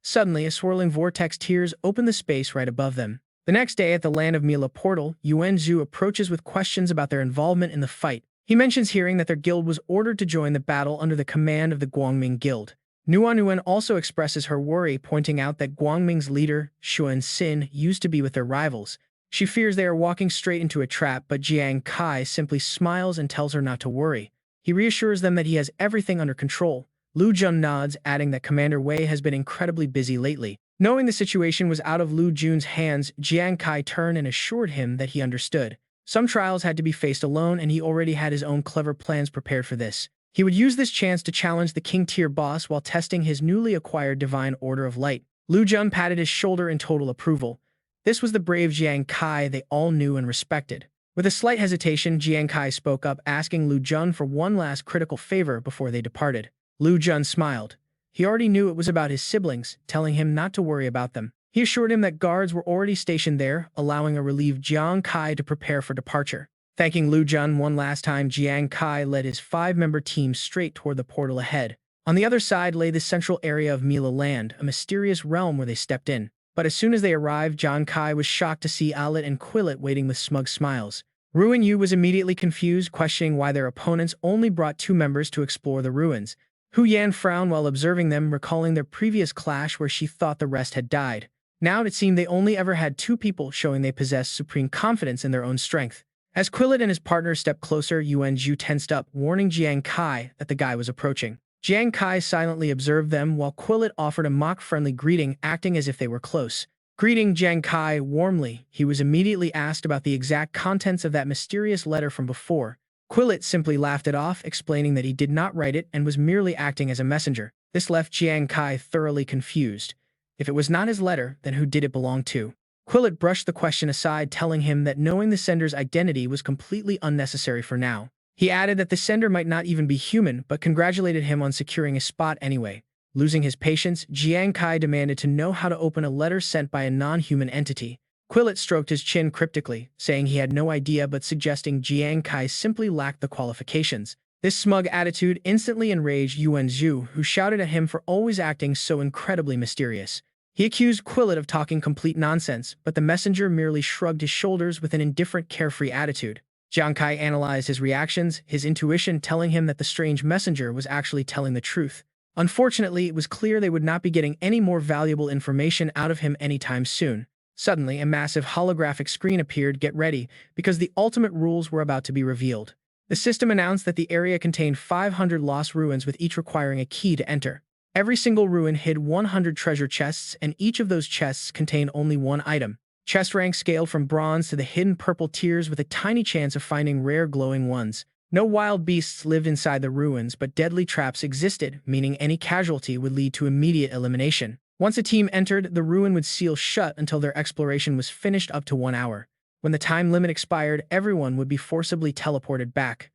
Suddenly, a swirling vortex tears open the space right above them. The next day, at the Land of Mila portal, Yuan Zhu approaches with questions about their involvement in the fight. He mentions hearing that their guild was ordered to join the battle under the command of the Guangming Guild. Nuan also expresses her worry, pointing out that Guangming's leader, Xuan Xin, used to be with their rivals. She fears they are walking straight into a trap, but Jiang Kai simply smiles and tells her not to worry. He reassures them that he has everything under control. Lu Jun nods, adding that Commander Wei has been incredibly busy lately. Knowing the situation was out of Lu Jun's hands, Jiang Kai turned and assured him that he understood. Some trials had to be faced alone, and he already had his own clever plans prepared for this. He would use this chance to challenge the king-tier boss while testing his newly acquired Divine Order of Light. Lu Jun patted his shoulder in total approval. This was the brave Jiang Kai they all knew and respected. With a slight hesitation, Jiang Kai spoke up, asking Lu Jun for one last critical favor before they departed. Lu Jun smiled. He already knew it was about his siblings, telling him not to worry about them. He assured him that guards were already stationed there, allowing a relieved Jiang Kai to prepare for departure. Thanking Lu Jun one last time, Jiang Kai led his 5-member team straight toward the portal ahead. On the other side lay the central area of Mila Land, a mysterious realm where they stepped in. But as soon as they arrived, Jiang Kai was shocked to see Alit and Quillet waiting with smug smiles. Ruan Yu was immediately confused, questioning why their opponents only brought 2 members to explore the ruins. Hu Yan frowned while observing them, recalling their previous clash where she thought the rest had died. Now it seemed they only ever had 2 people, showing they possessed supreme confidence in their own strength. As Quillet and his partner stepped closer, Yuan Zhu tensed up, warning Jiang Kai that the guy was approaching. Jiang Kai silently observed them while Quillet offered a mock-friendly greeting, acting as if they were close. Greeting Jiang Kai warmly, he was immediately asked about the exact contents of that mysterious letter from before. Quillet simply laughed it off, explaining that he did not write it and was merely acting as a messenger. This left Jiang Kai thoroughly confused. If it was not his letter, then who did it belong to? Quillet brushed the question aside, telling him that knowing the sender's identity was completely unnecessary for now. He added that the sender might not even be human, but congratulated him on securing a spot anyway. Losing his patience, Jiang Kai demanded to know how to open a letter sent by a non-human entity. Quillet stroked his chin cryptically, saying he had no idea but suggesting Jiang Kai simply lacked the qualifications. This smug attitude instantly enraged Yuan Zhu, who shouted at him for always acting so incredibly mysterious. He accused Quillet of talking complete nonsense, but the messenger merely shrugged his shoulders with an indifferent, carefree attitude. Jiang Kai analyzed his reactions, his intuition telling him that the strange messenger was actually telling the truth. Unfortunately, it was clear they would not be getting any more valuable information out of him anytime soon. Suddenly, a massive holographic screen appeared. Get ready, because the ultimate rules were about to be revealed. The system announced that the area contained 500 lost ruins, with each requiring a key to enter. Every single ruin hid 100 treasure chests, and each of those chests contained only 1 item. Chest rank scaled from bronze to the hidden purple tiers, with a tiny chance of finding rare glowing ones. No wild beasts lived inside the ruins, but deadly traps existed, meaning any casualty would lead to immediate elimination. Once a team entered, the ruin would seal shut until their exploration was finished, up to 1 hour. When the time limit expired, everyone would be forcibly teleported back.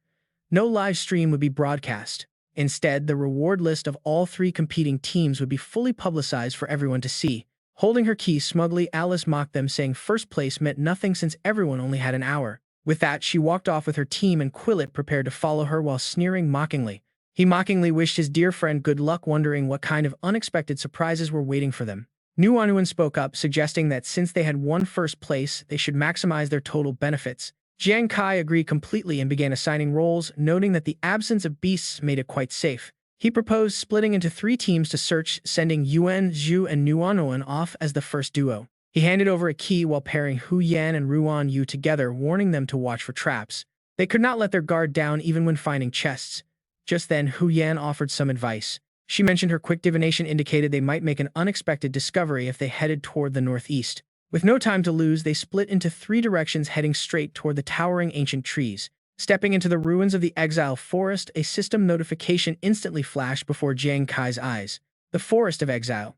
No live stream would be broadcast. Instead, the reward list of all 3 competing teams would be fully publicized for everyone to see. Holding her key smugly, Alice mocked them, saying first place meant nothing since everyone only had an hour. With that, she walked off with her team, and Quillet prepared to follow her while sneering mockingly. He mockingly wished his dear friend good luck, wondering what kind of unexpected surprises were waiting for them. Nuan spoke up, suggesting that since they had won first place, they should maximize their total benefits. Jiang Kai agreed completely and began assigning roles, noting that the absence of beasts made it quite safe. He proposed splitting into 3 teams to search, sending Yuan Zhu and Nuan off as the first duo. He handed over a key while pairing Hu Yan and Ruan Yu together, warning them to watch for traps. They could not let their guard down even when finding chests. Just then, Hu Yan offered some advice. She mentioned her quick divination indicated they might make an unexpected discovery if they headed toward the northeast. With no time to lose, they split into 3 directions, heading straight toward the towering ancient trees. Stepping into the ruins of the Exile Forest, a system notification instantly flashed before Jiang Kai's eyes. The Forest of Exile.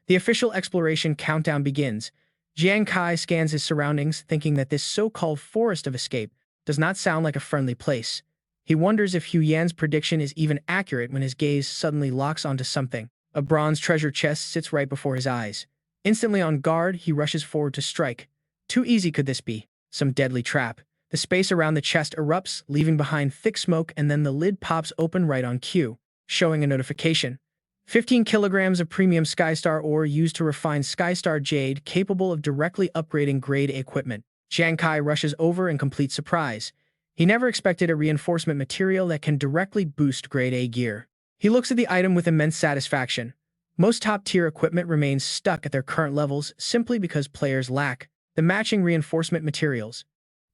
The official exploration countdown begins. Jiang Kai scans his surroundings, thinking that this so-called Forest of Escape does not sound like a friendly place. He wonders if Hu Yan's prediction is even accurate when his gaze suddenly locks onto something. A bronze treasure chest sits right before his eyes. Instantly on guard, he rushes forward to strike. Too easy could this be? Some deadly trap. The space around the chest erupts, leaving behind thick smoke, and then the lid pops open right on cue, showing a notification. 15 kilograms of premium Skystar ore used to refine Skystar Jade, capable of directly upgrading Grade A equipment. Jiang Kai rushes over in complete surprise. He never expected a reinforcement material that can directly boost Grade A gear. He looks at the item with immense satisfaction. Most top-tier equipment remains stuck at their current levels simply because players lack the matching reinforcement materials.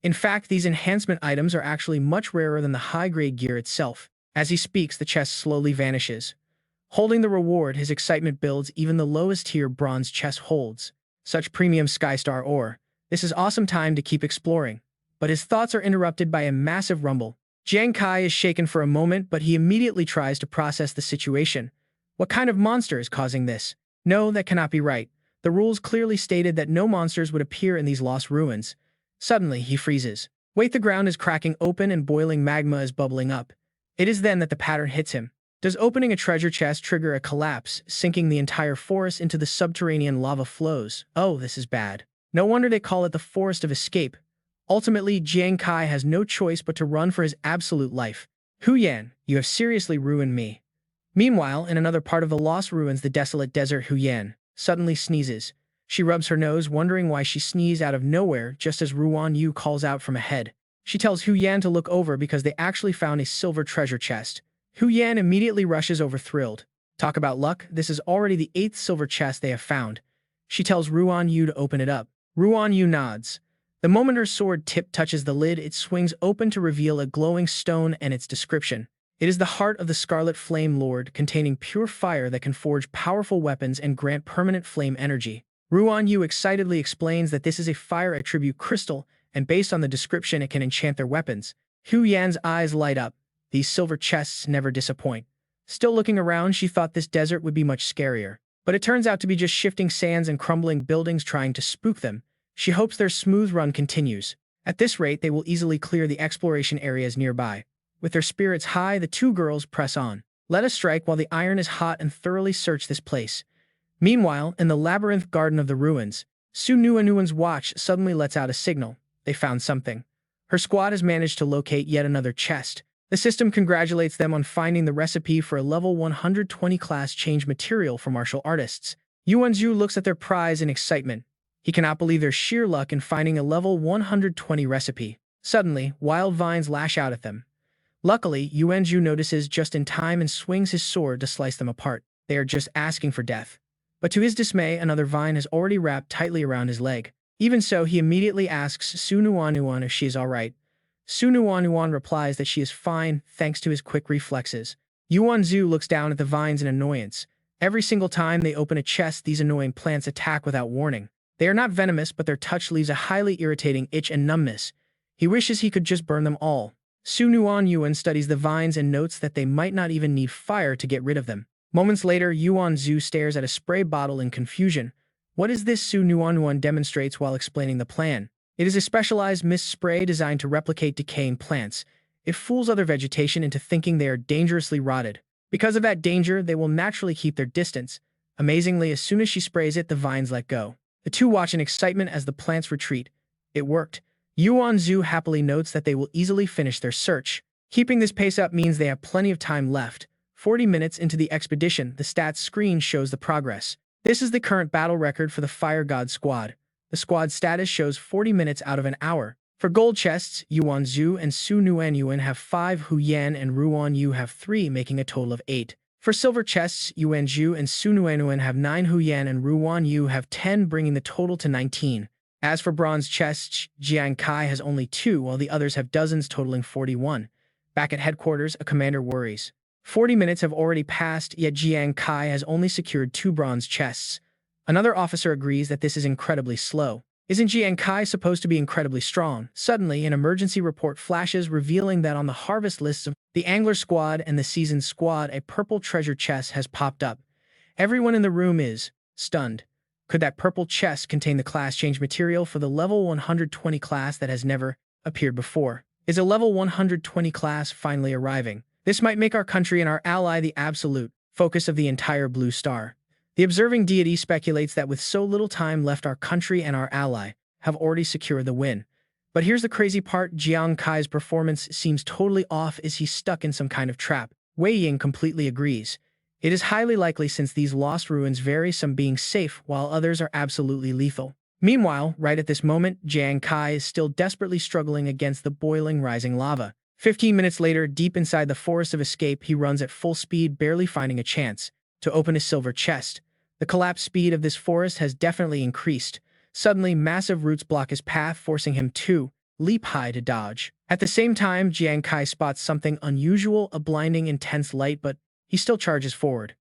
In fact, these enhancement items are actually much rarer than the high-grade gear itself. As he speaks, the chest slowly vanishes. Holding the reward, his excitement builds. Even the lowest-tier bronze chest holds such premium Skystar ore. This is awesome time to keep exploring. But his thoughts are interrupted by a massive rumble. Jiang Kai is shaken for a moment, but he immediately tries to process the situation. What kind of monster is causing this? No, that cannot be right. The rules clearly stated that no monsters would appear in these lost ruins. Suddenly, he freezes. Wait, the ground is cracking open and boiling magma is bubbling up. It is then that the pattern hits him. Does opening a treasure chest trigger a collapse, sinking the entire forest into the subterranean lava flows? Oh, this is bad. No wonder they call it the Forest of Escape. Ultimately, Jiang Kai has no choice but to run for his absolute life. Hu Yan, you have seriously ruined me. Meanwhile, in another part of the lost ruins, the desolate desert, Hu Yan suddenly sneezes. She rubs her nose, wondering why she sneezed out of nowhere just as Ruan Yu calls out from ahead. She tells Hu Yan to look over because they actually found a silver treasure chest. Hu Yan immediately rushes over, thrilled. Talk about luck, this is already the 8th silver chest they have found. She tells Ruan Yu to open it up. Ruan Yu nods. The moment her sword tip touches the lid, it swings open to reveal a glowing stone and its description. It is the heart of the Scarlet Flame Lord, containing pure fire that can forge powerful weapons and grant permanent flame energy. Ruan Yu excitedly explains that this is a fire attribute crystal, and based on the description it can enchant their weapons. Hu Yan's eyes light up. These silver chests never disappoint. Still looking around, she thought this desert would be much scarier. But it turns out to be just shifting sands and crumbling buildings trying to spook them. She hopes their smooth run continues. At this rate, they will easily clear the exploration areas nearby. With their spirits high, the two girls press on. Let us strike while the iron is hot and thoroughly search this place. Meanwhile, in the labyrinth garden of the ruins, Su Nuanuan's watch suddenly lets out a signal. They found something. Her squad has managed to locate yet another chest. The system congratulates them on finding the recipe for a level 120 class change material for martial artists. Yuanzhu looks at their prize in excitement. He cannot believe their sheer luck in finding a level 120 recipe. Suddenly, wild vines lash out at them. Luckily, Yuanzhu notices just in time and swings his sword to slice them apart. They are just asking for death. But to his dismay, another vine has already wrapped tightly around his leg. Even so, he immediately asks Su Nuanuan if she is alright. Su Nuanuan replies that she is fine, thanks to his quick reflexes. Yuanzhu looks down at the vines in annoyance. Every single time they open a chest, these annoying plants attack without warning. They are not venomous, but their touch leaves a highly irritating itch and numbness. He wishes he could just burn them all. Su Nuanuan studies the vines and notes that they might not even need fire to get rid of them. Moments later, Yuanzhu stares at a spray bottle in confusion. What is this? Su Nuanuan demonstrates while explaining the plan. It is a specialized mist spray designed to replicate decaying plants. It fools other vegetation into thinking they are dangerously rotted. Because of that danger, they will naturally keep their distance. Amazingly, as soon as she sprays it, the vines let go. The two watch in excitement as the plants retreat. It worked. Yuanzhu happily notes that they will easily finish their search. Keeping this pace up means they have plenty of time left. 40 minutes into the expedition, the stats screen shows the progress. This is the current battle record for the Fire God squad. The squad status shows 40 minutes out of an hour. For gold chests, Yuanzhu and Su Nuanuan have 5, Hu Yan and Ruan Yu have 3, making a total of 8. For silver chests, Yuanzhu and Su Nuanuan have 9, Hu Yan and Ruan Yu have 10, bringing the total to 19. As for bronze chests, Jiang Kai has only 2, while the others have dozens totaling 41. Back at headquarters, a commander worries. 40 minutes have already passed, yet Jiang Kai has only secured 2 bronze chests. Another officer agrees that this is incredibly slow. Isn't Jiang Kai supposed to be incredibly strong? Suddenly, an emergency report flashes revealing that on the harvest lists of the Angler Squad and the Seasoned Squad, a purple treasure chest has popped up. Everyone in the room is stunned. Could that purple chest contain the class change material for the level 120 class that has never appeared before? Is a level 120 class finally arriving? This might make our country and our ally the absolute focus of the entire Blue Star. The observing deity speculates that with so little time left, our country and our ally have already secured the win. But here's the crazy part: Jiang Kai's performance seems totally off. Is he stuck in some kind of trap? Wei Ying completely agrees. It is highly likely, since these lost ruins vary, some being safe while others are absolutely lethal. Meanwhile, right at this moment, Jiang Kai is still desperately struggling against the boiling, rising lava. 15 minutes later, deep inside the forest of escape, he runs at full speed, barely finding a chance to open his silver chest. The collapse speed of this forest has definitely increased. Suddenly, massive roots block his path, forcing him to leap high to dodge. At the same time, Jiang Kai spots something unusual, a blinding, intense light, but he still charges forward.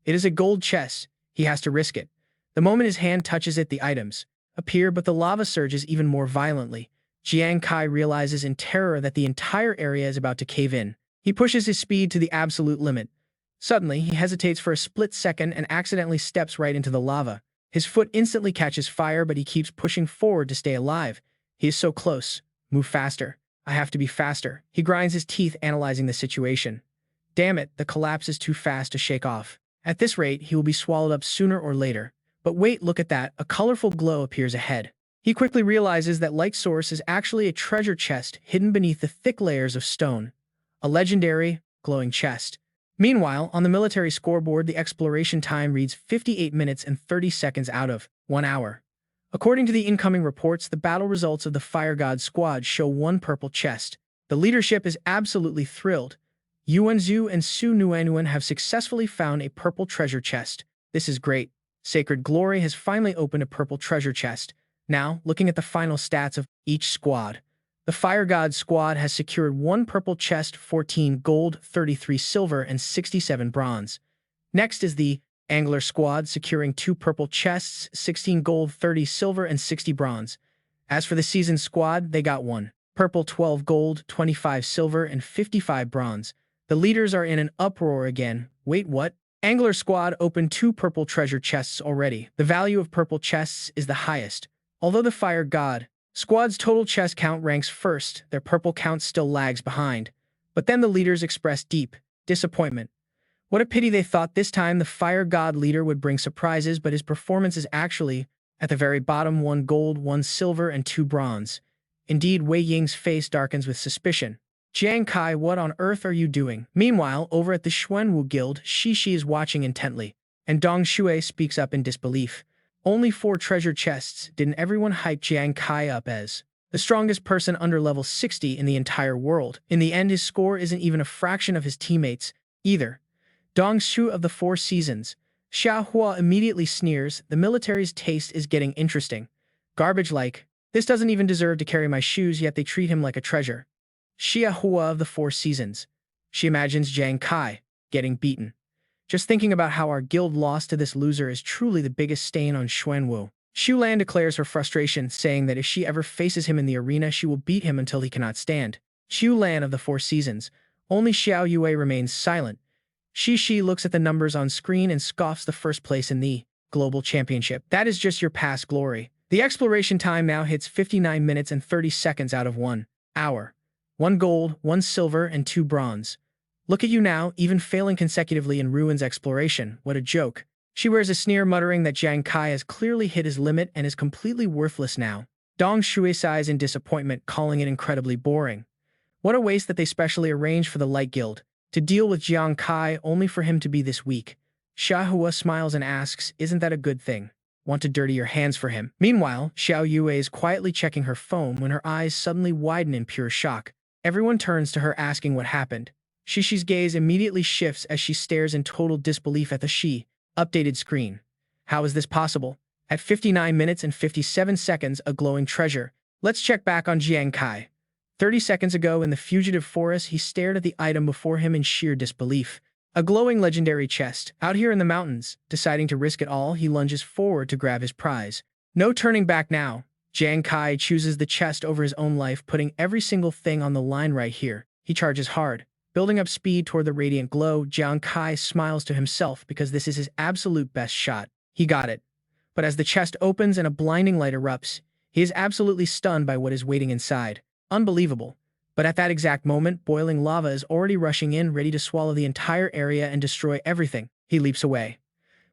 It is a gold chest. He has to risk it. The moment his hand touches it, the items appear, but the lava surges even more violently. Jiang Kai realizes in terror that the entire area is about to cave in. He pushes his speed to the absolute limit. Suddenly, he hesitates for a split second and accidentally steps right into the lava. His foot instantly catches fire, but he keeps pushing forward to stay alive. He is so close. Move faster. I have to be faster. He grinds his teeth, analyzing the situation. Damn it, the collapse is too fast to shake off. At this rate, he will be swallowed up sooner or later. But wait, look at that. A colorful glow appears ahead. He quickly realizes that light source is actually a treasure chest hidden beneath the thick layers of stone. A legendary, glowing chest. Meanwhile, on the military scoreboard, the exploration time reads 58 minutes and 30 seconds out of 1 hour. According to the incoming reports, the battle results of the Fire God Squad show one purple chest. The leadership is absolutely thrilled. Yuan Zhu and Su Nuanuan have successfully found a purple treasure chest. This is great. Sacred Glory has finally opened a purple treasure chest. Now, looking at the final stats of each squad. The Fire God Squad has secured one purple chest, 14 gold, 33 silver, and 67 bronze. Next is the Angler Squad, securing 2 purple chests, 16 gold, 30 silver, and 60 bronze. As for the Seasoned Squad, they got 1 purple, 12 gold, 25 silver, and 55 bronze. The leaders are in an uproar again. Wait, what? Angler Squad opened 2 purple treasure chests already. The value of purple chests is the highest. Although the Fire God Squad's total chest count ranks first, their purple count still lags behind. But then the leaders express deep disappointment. What a pity, they thought this time the Fire God leader would bring surprises, but his performance is actually at the very bottom: 1 gold, 1 silver, and 2 bronze. Indeed, Wei Ying's face darkens with suspicion. Jiang Kai, what on earth are you doing? Meanwhile, over at the Xuanwu Guild, Shi is watching intently, and Dong Shui speaks up in disbelief. Only 4 treasure chests. Didn't everyone hype Jiang Kai up as the strongest person under level 60 in the entire world? In the end, his score isn't even a fraction of his teammates either. Dong Shu of the 4 Seasons. Xia Hua immediately sneers. The military's taste is getting interesting. Garbage like, this doesn't even deserve to carry my shoes, yet they treat him like a treasure. Xia Hua of the 4 Seasons. She imagines Jiang Kai getting beaten. Just thinking about how our guild lost to this loser is truly the biggest stain on Xuanwu. Xu Lan declares her frustration, saying that if she ever faces him in the arena, she will beat him until he cannot stand. Xu Lan of the 4 Seasons. Only Xiao Yue remains silent. Shi looks at the numbers on screen and scoffs. The first place in the global championship. That is just your past glory. The exploration time now hits 59 minutes and 30 seconds out of 1 hour. 1 gold, 1 silver, and 2 bronze. Look at you now, even failing consecutively in ruins exploration. What a joke. She wears a sneer, muttering that Jiang Kai has clearly hit his limit and is completely worthless now. Dong Shui sighs in disappointment, calling it incredibly boring. What a waste that they specially arranged for the Light Guild to deal with Jiang Kai, only for him to be this weak. Xia Hua smiles and asks, isn't that a good thing? Want to dirty your hands for him? Meanwhile, Xiao Yue is quietly checking her phone when her eyes suddenly widen in pure shock. Everyone turns to her, asking what happened. Shishi's gaze immediately shifts as she stares in total disbelief at the updated screen. How is this possible? At 59 minutes and 57 seconds, a glowing treasure. Let's check back on Jiang Kai. 30 seconds ago in the fugitive forest, he stared at the item before him in sheer disbelief. A glowing legendary chest. Out here in the mountains, deciding to risk it all, he lunges forward to grab his prize. No turning back now. Jiang Kai chooses the chest over his own life, putting every single thing on the line right here. He charges hard, building up speed toward the radiant glow. Jiang Kai smiles to himself because this is his absolute best shot. He got it. But as the chest opens and a blinding light erupts, he is absolutely stunned by what is waiting inside. Unbelievable. But at that exact moment, boiling lava is already rushing in, ready to swallow the entire area and destroy everything. He leaps away.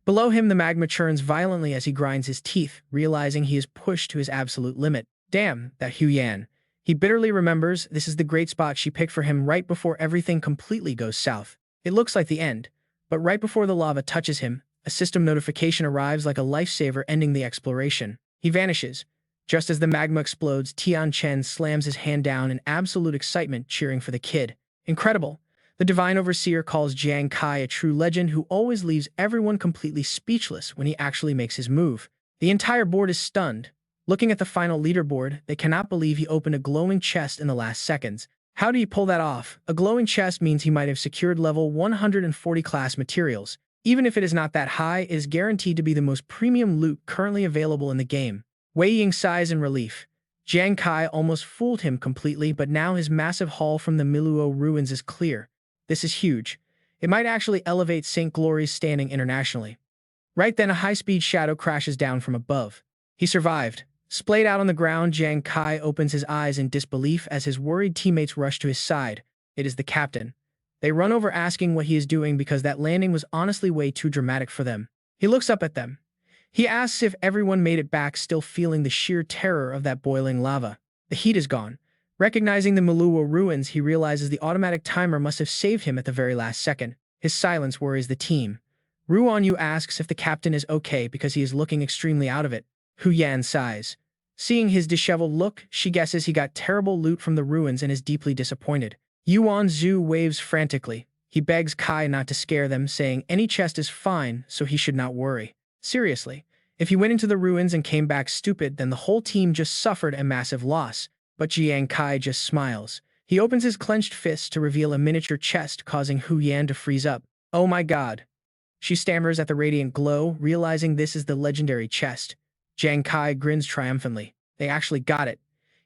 Below him, the magma churns violently as he grinds his teeth, realizing he is pushed to his absolute limit. Damn, that Hu Yan. He bitterly remembers this is the great spot she picked for him right before everything completely goes south. It looks like the end, but right before the lava touches him, a system notification arrives like a lifesaver, ending the exploration. He vanishes. Just as the magma explodes, Tian Chen slams his hand down in absolute excitement, cheering for the kid. Incredible. The Divine Overseer calls Jiang Kai a true legend who always leaves everyone completely speechless when he actually makes his move. The entire board is stunned. Looking at the final leaderboard, they cannot believe he opened a glowing chest in the last seconds. How did he pull that off? A glowing chest means he might have secured level 140 class materials. Even if it is not that high, it is guaranteed to be the most premium loot currently available in the game. Wei Ying sighs in relief. Jiang Kai almost fooled him completely, but now his massive haul from the Miluo ruins is clear. This is huge. It might actually elevate St. Glory's standing internationally. Right then, a high-speed shadow crashes down from above. He survived. Splayed out on the ground, Jiang Kai opens his eyes in disbelief as his worried teammates rush to his side. It is the captain. They run over asking what he is doing because that landing was honestly way too dramatic for them. He looks up at them. He asks if everyone made it back, still feeling the sheer terror of that boiling lava. The heat is gone. Recognizing the Miluo ruins, he realizes the automatic timer must have saved him at the very last second. His silence worries the team. Ruan Yu asks if the captain is okay because he is looking extremely out of it. Hu Yan sighs. Seeing his disheveled look, she guesses he got terrible loot from the ruins and is deeply disappointed. Yuan Zhu waves frantically. He begs Kai not to scare them, saying any chest is fine, so he should not worry. Seriously, if he went into the ruins and came back stupid, then the whole team just suffered a massive loss. But Jiang Kai just smiles. He opens his clenched fist to reveal a miniature chest, causing Hu Yan to freeze up. Oh my god. She stammers at the radiant glow, realizing this is the legendary chest. Jiang Kai grins triumphantly. They actually got it.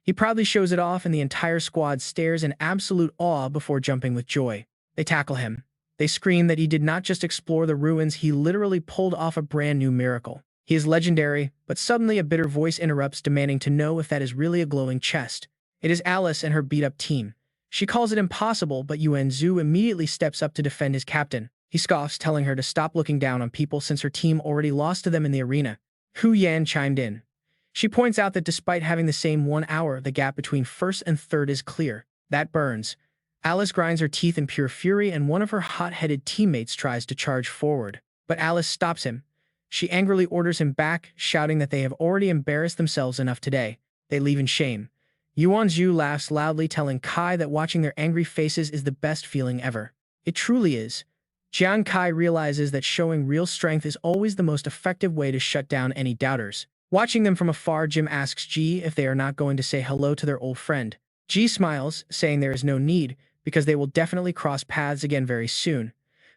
He proudly shows it off, and the entire squad stares in absolute awe before jumping with joy. They tackle him. They scream that he did not just explore the ruins, he literally pulled off a brand new miracle. He is legendary, but suddenly a bitter voice interrupts, demanding to know if that is really a glowing chest. It is Alice and her beat-up team. She calls it impossible, but Yuan Zhu immediately steps up to defend his captain. He scoffs, telling her to stop looking down on people since her team already lost to them in the arena. Hu Yan chimed in. She points out that despite having the same 1 hour, the gap between first and third is clear. That burns. Alice grinds her teeth in pure fury, and one of her hot-headed teammates tries to charge forward. But Alice stops him. She angrily orders him back, shouting that they have already embarrassed themselves enough today. They leave in shame. Yuan Zhu laughs loudly, telling Kai that watching their angry faces is the best feeling ever. It truly is. Jiang Kai realizes that showing real strength is always the most effective way to shut down any doubters. Watching them from afar, Jim asks Ji if they are not going to say hello to their old friend. Ji smiles, saying there is no need, because they will definitely cross paths again very soon.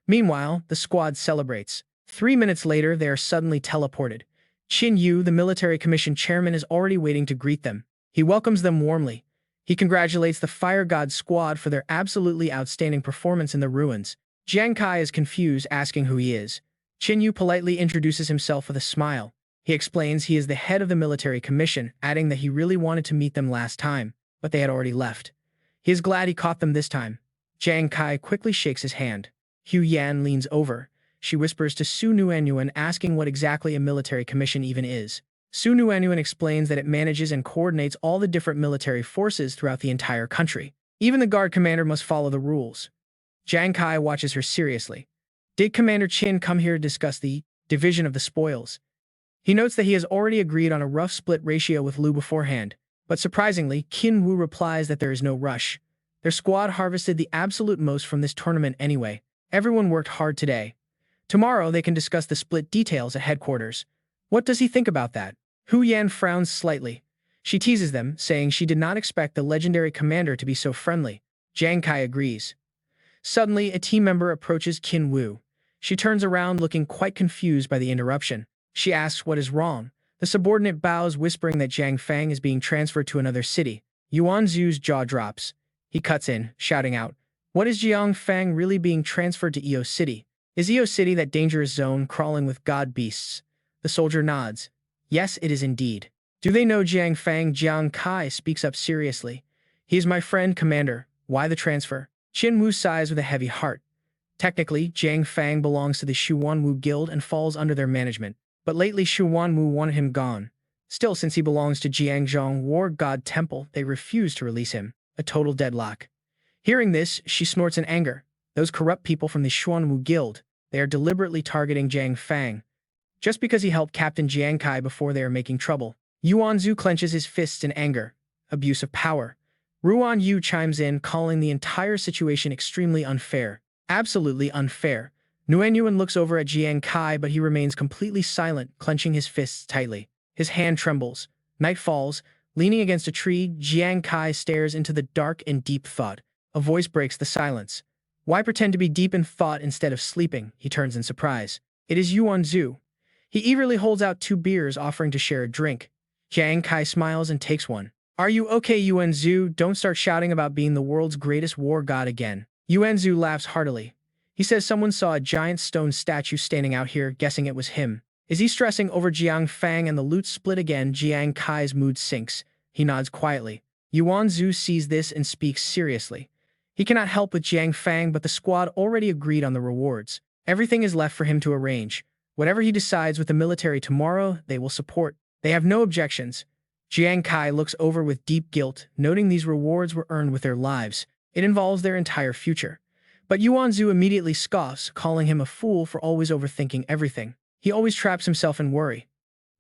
Meanwhile, the squad celebrates. 3 minutes later, they are suddenly teleported. Qin Yu, the military commission chairman, is already waiting to greet them. He welcomes them warmly. He congratulates the Fire God squad for their absolutely outstanding performance in the ruins. Jiang Kai is confused, asking who he is. Qin Yu politely introduces himself with a smile. He explains he is the head of the military commission, adding that he really wanted to meet them last time, but they had already left. He is glad he caught them this time. Jiang Kai quickly shakes his hand. Hu Yan leans over. She whispers to Su Nuanyuan, asking what exactly a military commission even is. Su Nuanyuan explains that it manages and coordinates all the different military forces throughout the entire country. Even the guard commander must follow the rules. Jiang Kai watches her seriously. Did Commander Qin come here to discuss the division of the spoils? He notes that he has already agreed on a rough split ratio with Lu beforehand, but surprisingly, Qin Wu replies that there is no rush. Their squad harvested the absolute most from this tournament anyway. Everyone worked hard today. Tomorrow they can discuss the split details at headquarters. What does he think about that? Hu Yan frowns slightly. She teases them, saying she did not expect the legendary commander to be so friendly. Jiang Kai agrees. Suddenly, a team member approaches Qin Wu. She turns around, looking quite confused by the interruption. She asks what is wrong. The subordinate bows, whispering that Jiang Fang is being transferred to another city. Yuan Zhu's jaw drops. He cuts in, shouting out, "What is Jiang Fang really being transferred to Eo City? Is Eo City that dangerous zone crawling with god beasts?" The soldier nods. "Yes, it is indeed." "Do they know Jiang Fang?" Jiang Kai speaks up seriously. "He is my friend, Commander. Why the transfer?" Qin Wu sighs with a heavy heart. Technically, Jiang Fang belongs to the Shuanwu Guild and falls under their management, but lately Shuanwu wanted him gone. Still, since he belongs to Jiangzhong War God Temple, they refuse to release him. A total deadlock. Hearing this, she snorts in anger. Those corrupt people from the Shuanwu Guild, they are deliberately targeting Jiang Fang. Just because he helped Captain Jiang Kai before, they are making trouble. Yuan Zhu clenches his fists in anger. Abuse of power. Ruan Yu chimes in, calling the entire situation extremely unfair. Absolutely unfair. Nguyen Yuan looks over at Jiang Kai, but he remains completely silent, clenching his fists tightly. His hand trembles. Night falls. Leaning against a tree, Jiang Kai stares into the dark in deep thought. A voice breaks the silence. "Why pretend to be deep in thought instead of sleeping?" He turns in surprise. It is Yuan Zhu. He eagerly holds out 2 beers, offering to share a drink. Jiang Kai smiles and takes one. "Are you okay, Yuan Zhu? Don't start shouting about being the world's greatest war god again." Yuan Zhu laughs heartily. He says someone saw a giant stone statue standing out here, guessing it was him. Is he stressing over Jiang Fang and the loot split again? Jiang Kai's mood sinks. He nods quietly. Yuan Zhu sees this and speaks seriously. He cannot help with Jiang Fang, but the squad already agreed on the rewards. Everything is left for him to arrange. Whatever he decides with the military tomorrow, they will support. They have no objections. Jiang Kai looks over with deep guilt, noting these rewards were earned with their lives. It involves their entire future. But Yuan Zhu immediately scoffs, calling him a fool for always overthinking everything. He always traps himself in worry.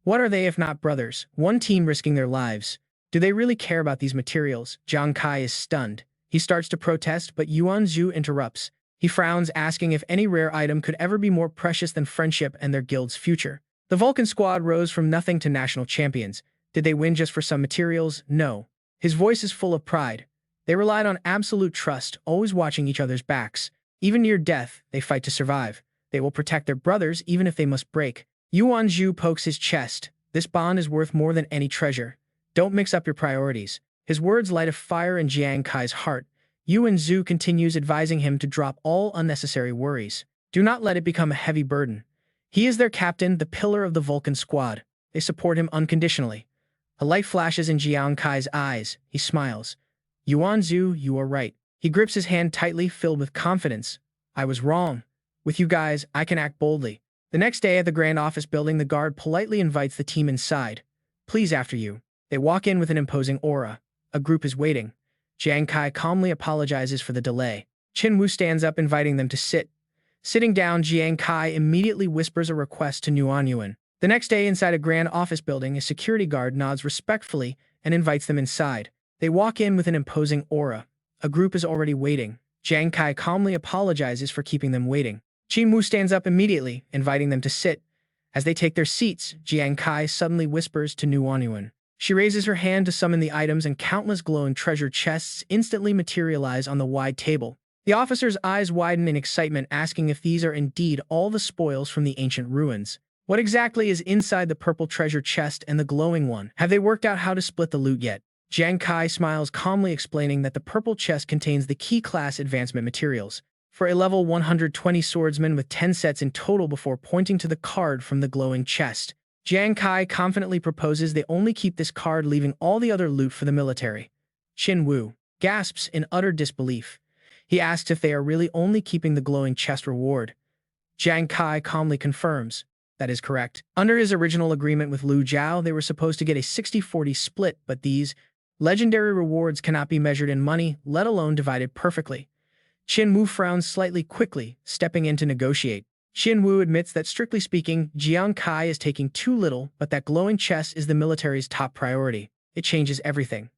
What are they if not brothers? One team risking their lives. Do they really care about these materials? Jiang Kai is stunned. He starts to protest, but Yuan Zhu interrupts. He frowns, asking if any rare item could ever be more precious than friendship and their guild's future. The Vulcan squad rose from nothing to national champions. Did they win just for some materials? No. His voice is full of pride. They relied on absolute trust, always watching each other's backs. Even near death, they fight to survive. They will protect their brothers even if they must break. Yuan Zhu pokes his chest. This bond is worth more than any treasure. Don't mix up your priorities. His words light a fire in Jiang Kai's heart. Yuan Zhu continues, advising him to drop all unnecessary worries. Do not let it become a heavy burden. He is their captain, the pillar of the Vulcan squad. They support him unconditionally. A light flashes in Jiang Kai's eyes. He smiles. Yuan Zhu, you are right. He grips his hand tightly, filled with confidence. I was wrong. With you guys, I can act boldly. The next day at the grand office building, the guard politely invites the team inside. Please, after you. They walk in with an imposing aura. A group is waiting. Jiang Kai calmly apologizes for the delay. Qin Wu stands up, inviting them to sit. Sitting down, Jiang Kai immediately whispers a request to Nguyen Yuan. The next day, inside a grand office building, a security guard nods respectfully and invites them inside. They walk in with an imposing aura. A group is already waiting. Jiang Kai calmly apologizes for keeping them waiting. Qin Wu stands up immediately, inviting them to sit. As they take their seats, Jiang Kai suddenly whispers to Nguyen Yuan. She raises her hand to summon the items, and countless glowing treasure chests instantly materialize on the wide table. The officer's eyes widen in excitement, asking if these are indeed all the spoils from the ancient ruins. What exactly is inside the purple treasure chest and the glowing one? Have they worked out how to split the loot yet? Jiang Kai smiles calmly, explaining that the purple chest contains the key class advancement materials for a level 120 swordsman with 10 sets in total, before pointing to the card from the glowing chest. Jiang Kai confidently proposes they only keep this card, leaving all the other loot for the military. Qin Wu gasps in utter disbelief. He asks if they are really only keeping the glowing chest reward. Jiang Kai calmly confirms. That is correct. Under his original agreement with Lu Jiao, they were supposed to get a 60-40 split, but these legendary rewards cannot be measured in money, let alone divided perfectly. Qin Wu frowns slightly, quickly stepping in to negotiate. Qin Wu admits that, strictly speaking, Jiang Kai is taking too little, but that glowing chest is the military's top priority. It changes everything.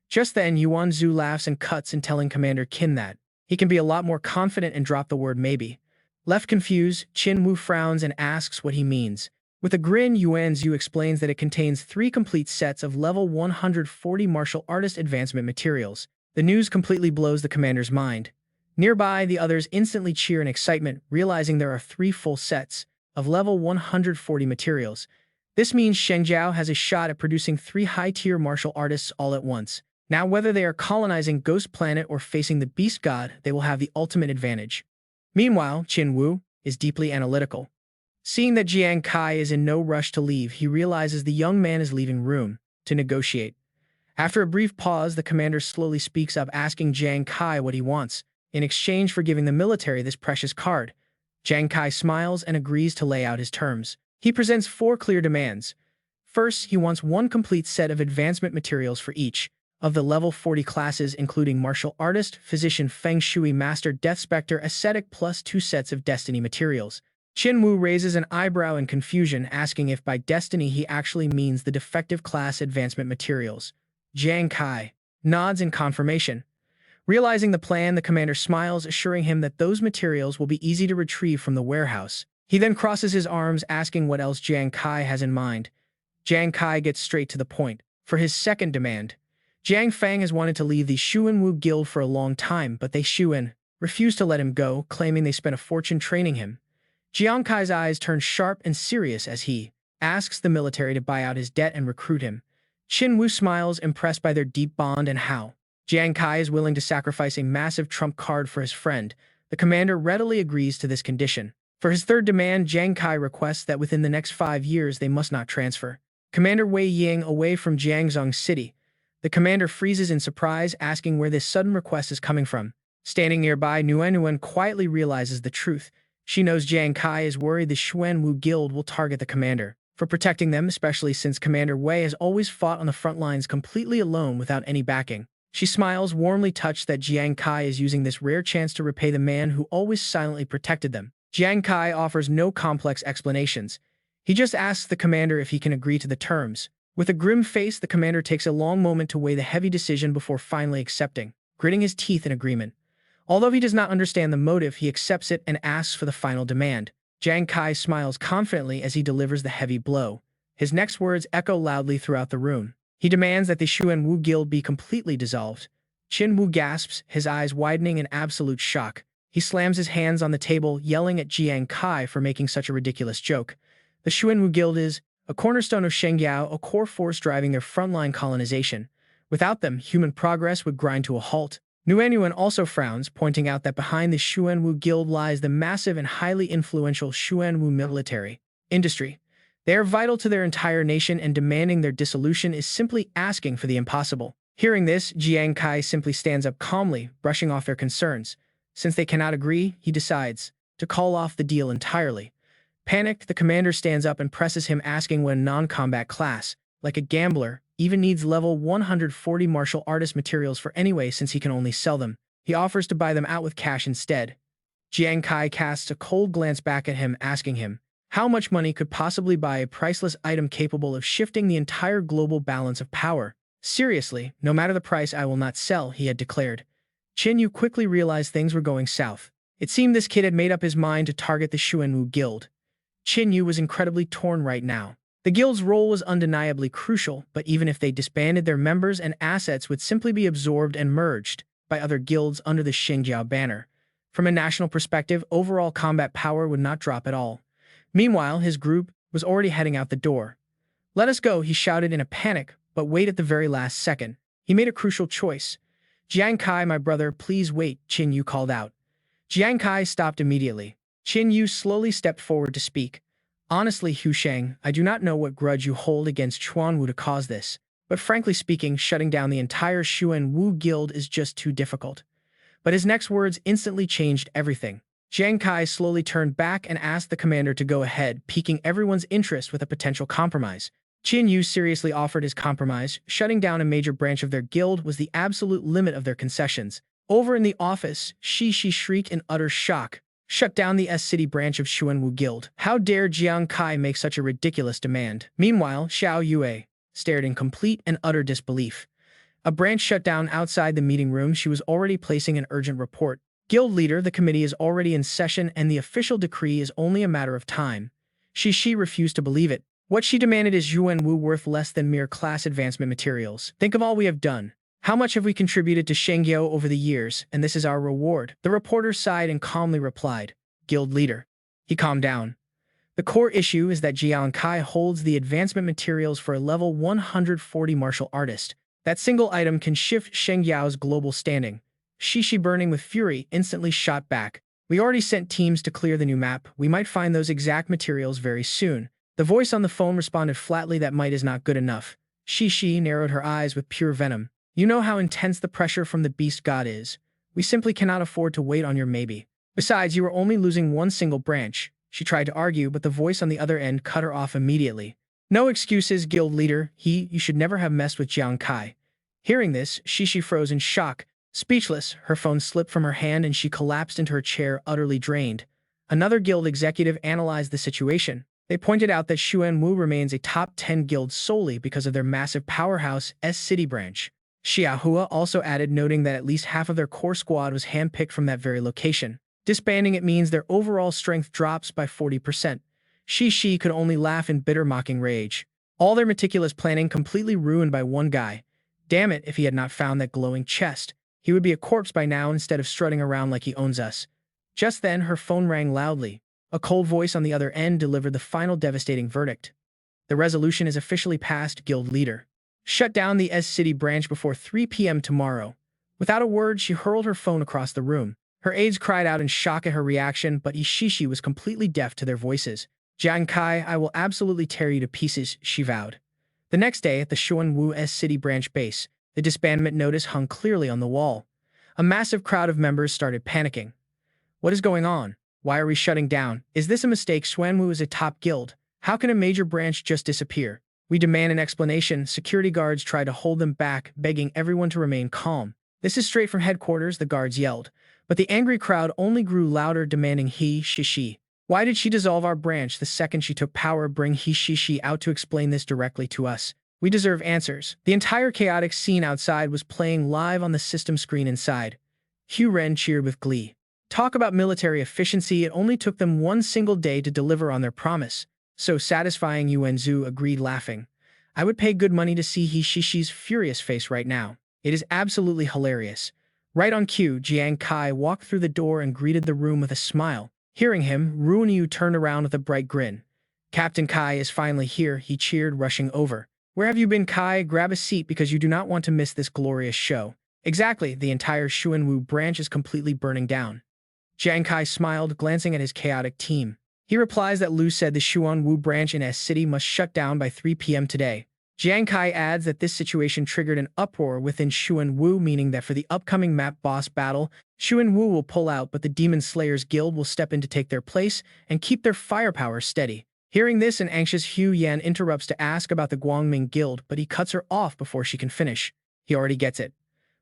Just then, Yuan Zhu laughs and cuts in, telling Commander Qin that he can be a lot more confident and drop the word maybe. Left confused, Qin Wu frowns and asks what he means. With a grin, Yuan Zhu explains that it contains 3 complete sets of level 140 martial artist advancement materials. The news completely blows the commander's mind. Nearby, the others instantly cheer in excitement, realizing there are 3 full sets of level 140 materials. This means Shengjiao has a shot at producing 3 high-tier martial artists all at once. Now, whether they are colonizing Ghost Planet or facing the Beast God, they will have the ultimate advantage. Meanwhile, Qin Wu is deeply analytical. Seeing that Jiang Kai is in no rush to leave, he realizes the young man is leaving room to negotiate. After a brief pause, the commander slowly speaks up, asking Jiang Kai what he wants, in exchange for giving the military this precious card. Jiang Kai smiles and agrees to lay out his terms. He presents 4 clear demands. First, he wants 1 complete set of advancement materials for each of the level 40 classes, including Martial Artist, Physician, Feng Shui Master, Death Spectre, Ascetic, plus 2 sets of Destiny materials. Qin Wu raises an eyebrow in confusion, asking if by Destiny he actually means the defective class advancement materials. Jiang Kai nods in confirmation. Realizing the plan, the commander smiles, assuring him that those materials will be easy to retrieve from the warehouse. He then crosses his arms, asking what else Jiang Kai has in mind. Jiang Kai gets straight to the point. For his second demand, Jiang Fang has wanted to leave the Xuanwu Guild for a long time, but they Xuan refuse to let him go, claiming they spent a fortune training him. Jiang Kai's eyes turn sharp and serious as he asks the military to buy out his debt and recruit him. Qin Wu smiles, impressed by their deep bond and how Jiang Kai is willing to sacrifice a massive trump card for his friend. The commander readily agrees to this condition. For his third demand, Jiang Kai requests that within the next 5 years they must not transfer Commander Wei Ying away from Jiangzhong City. The commander freezes in surprise, asking where this sudden request is coming from. Standing nearby, Nguyen quietly realizes the truth. She knows Jiang Kai is worried the Xuanwu Guild will target the commander for protecting them, especially since Commander Wei has always fought on the front lines completely alone without any backing. She smiles, warmly touched that Jiang Kai is using this rare chance to repay the man who always silently protected them. Jiang Kai offers no complex explanations. He just asks the commander if he can agree to the terms. With a grim face, the commander takes a long moment to weigh the heavy decision before finally accepting, gritting his teeth in agreement. Although he does not understand the motive, he accepts it and asks for the final demand. Jiang Kai smiles confidently as he delivers the heavy blow. His next words echo loudly throughout the room. He demands that the Xuanwu Guild be completely dissolved. Qin Wu gasps, his eyes widening in absolute shock. He slams his hands on the table, yelling at Jiang Kai for making such a ridiculous joke. The Xuanwu Guild is a cornerstone of Shengjiao, a core force driving their frontline colonization. Without them, human progress would grind to a halt. Nguyen also frowns, pointing out that behind the Xuanwu Guild lies the massive and highly influential Xuanwu military industry. They are vital to their entire nation, and demanding their dissolution is simply asking for the impossible. Hearing this, Jiang Kai simply stands up calmly, brushing off their concerns. Since they cannot agree, he decides to call off the deal entirely. Panicked, the commander stands up and presses him, asking what a non-combat class, like a gambler, even needs level 140 martial artist materials for anyway, since he can only sell them. He offers to buy them out with cash instead. Jiang Kai casts a cold glance back at him, asking him how much money could possibly buy a priceless item capable of shifting the entire global balance of power. Seriously, no matter the price, I will not sell, he had declared. Qin Yu quickly realized things were going south. It seemed this kid had made up his mind to target the Xuanwu Guild. Qin Yu was incredibly torn right now. The guild's role was undeniably crucial, but even if they disbanded, their members and assets would simply be absorbed and merged by other guilds under the Shengjiao banner. From a national perspective, overall combat power would not drop at all. Meanwhile, his group was already heading out the door. "Let us go," he shouted in a panic, but wait at the very last second. He made a crucial choice. "Jiang Kai, my brother, please wait," Qin Yu called out. Jiang Kai stopped immediately. Qin Yu slowly stepped forward to speak. "Honestly, Hu Sheng, I do not know what grudge you hold against Xuanwu to cause this, but frankly speaking, shutting down the entire Xuanwu Guild is just too difficult." But his next words instantly changed everything. Jiang Kai slowly turned back and asked the commander to go ahead, piquing everyone's interest with a potential compromise. Qin Yu seriously offered his compromise. Shutting down a major branch of their guild was the absolute limit of their concessions. Over in the office, she shrieked in utter shock. "Shut down the S-City branch of Xuanwu Guild. How dare Jiang Kai make such a ridiculous demand?" Meanwhile, Xiao Yue stared in complete and utter disbelief. A branch shut down outside the meeting room. She was already placing an urgent report. "Guild leader, the committee is already in session and the official decree is only a matter of time." She refused to believe it. What she demanded is Xuanwu worth less than mere class advancement materials. "Think of all we have done. How much have we contributed to Shengjiao over the years, and this is our reward?" The reporter sighed and calmly replied, "Guild leader." He calmed down. The core issue is that Jiang Kai holds the advancement materials for a level 140 martial artist. That single item can shift Sheng Yao's global standing. Shishi, burning with fury, instantly shot back. We already sent teams to clear the new map. We might find those exact materials very soon. The voice on the phone responded flatly that might is not good enough. Shishi narrowed her eyes with pure venom. You know how intense the pressure from the beast god is. We simply cannot afford to wait on your maybe. Besides, you are only losing one single branch. She tried to argue, but the voice on the other end cut her off immediately. No excuses, guild leader. You should never have messed with Jiang Kai. Hearing this, Shishi froze in shock. Speechless, her phone slipped from her hand and she collapsed into her chair, utterly drained. Another guild executive analyzed the situation. They pointed out that Xuan Wu remains a top 10 guild solely because of their massive powerhouse S-City branch. Xiaohua also added, noting that at least half of their core squad was handpicked from that very location. Disbanding it means their overall strength drops by 40%. Shi could only laugh in bitter mocking rage. All their meticulous planning completely ruined by one guy. Damn it, if he had not found that glowing chest. He would be a corpse by now instead of strutting around like he owns us. Just then, her phone rang loudly. A cold voice on the other end delivered the final devastating verdict. The resolution is officially passed, guild leader. Shut down the S-City branch before 3 p.m. tomorrow. Without a word, she hurled her phone across the room. Her aides cried out in shock at her reaction, but Ishishi was completely deaf to their voices. Jiang Kai, I will absolutely tear you to pieces, she vowed. The next day, at the Xuanwu S-City branch base, the disbandment notice hung clearly on the wall. A massive crowd of members started panicking. What is going on? Why are we shutting down? Is this a mistake? Xuanwu is a top guild. How can a major branch just disappear? We demand an explanation. Security guards tried to hold them back, begging everyone to remain calm. This is straight from headquarters, the guards yelled. But the angry crowd only grew louder, demanding Shishi. Why did she dissolve our branch the second she took power? Bring Shishi out to explain this directly to us. We deserve answers. The entire chaotic scene outside was playing live on the system screen inside. Hugh Ren cheered with glee. Talk about military efficiency, it only took them one single day to deliver on their promise. So satisfying, Yuanzhu agreed, laughing. I would pay good money to see Shishi's furious face right now. It is absolutely hilarious. Right on cue, Jiang Kai walked through the door and greeted the room with a smile. Hearing him, Ruinyu turned around with a bright grin. Captain Kai is finally here, he cheered, rushing over. Where have you been, Kai? Grab a seat because you do not want to miss this glorious show. Exactly, the entire Xuanwu branch is completely burning down. Jiang Kai smiled, glancing at his chaotic team. He replies that Lu said the Xuanwu branch in S-City must shut down by 3 p.m. today. Jiang Kai adds that this situation triggered an uproar within Xuanwu, meaning that for the upcoming map boss battle, Xuanwu will pull out, but the Demon Slayers Guild will step in to take their place and keep their firepower steady. Hearing this, an anxious Hu Yan interrupts to ask about the Guangming Guild, but he cuts her off before she can finish. He already gets it.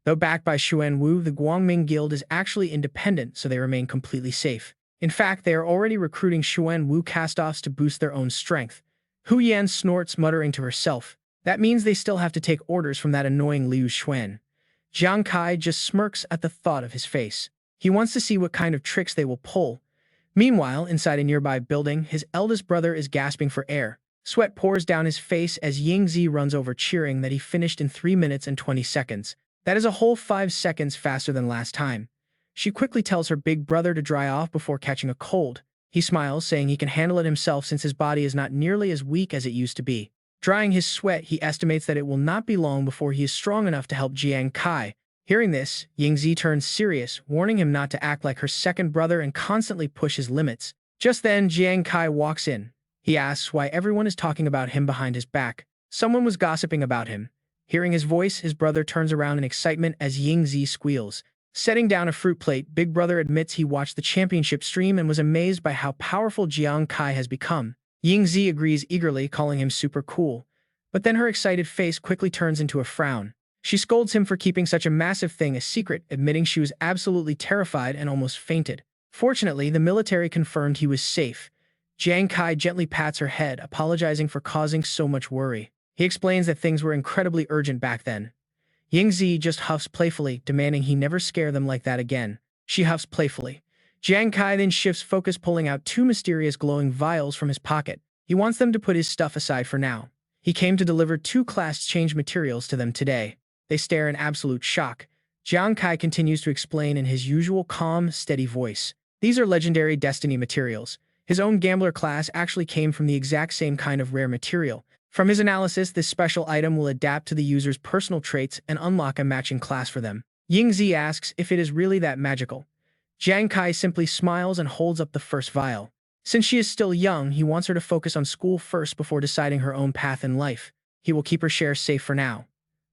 Though backed by Xuanwu, the Guangming Guild is actually independent, so they remain completely safe. In fact, they are already recruiting Xuanwu castoffs to boost their own strength. Hu Yan snorts, muttering to herself. That means they still have to take orders from that annoying Liu Xuan. Jiang Kai just smirks at the thought of his face. He wants to see what kind of tricks they will pull. Meanwhile, inside a nearby building, his eldest brother is gasping for air. Sweat pours down his face as Yingzi runs over, cheering that he finished in 3 minutes and 20 seconds. That is a whole 5 seconds faster than last time. She quickly tells her big brother to dry off before catching a cold. He smiles, saying he can handle it himself since his body is not nearly as weak as it used to be. Drying his sweat, he estimates that it will not be long before he is strong enough to help Jiang Kai. Hearing this, Yingzi turns serious, warning him not to act like her second brother and constantly push his limits. Just then, Jiang Kai walks in. He asks why everyone is talking about him behind his back. Someone was gossiping about him. Hearing his voice, his brother turns around in excitement as Yingzi squeals. Setting down a fruit plate, Big Brother admits he watched the championship stream and was amazed by how powerful Jiang Kai has become. Yingzi agrees eagerly, calling him super cool. But then her excited face quickly turns into a frown. She scolds him for keeping such a massive thing a secret, admitting she was absolutely terrified and almost fainted. Fortunately, the military confirmed he was safe. Jiang Kai gently pats her head, apologizing for causing so much worry. He explains that things were incredibly urgent back then. Yingzi just huffs playfully, demanding he never scare them like that again. She huffs playfully. Jiang Kai then shifts focus, pulling out 2 mysterious glowing vials from his pocket. He wants them to put his stuff aside for now. He came to deliver 2 class change materials to them today. They stare in absolute shock. Jiang Kai continues to explain in his usual calm, steady voice. These are legendary destiny materials. His own gambler class actually came from the exact same kind of rare material. From his analysis, this special item will adapt to the user's personal traits and unlock a matching class for them. Yingzi asks if it is really that magical. Jiang Kai simply smiles and holds up the first vial. Since she is still young, he wants her to focus on school first before deciding her own path in life. He will keep her shares safe for now.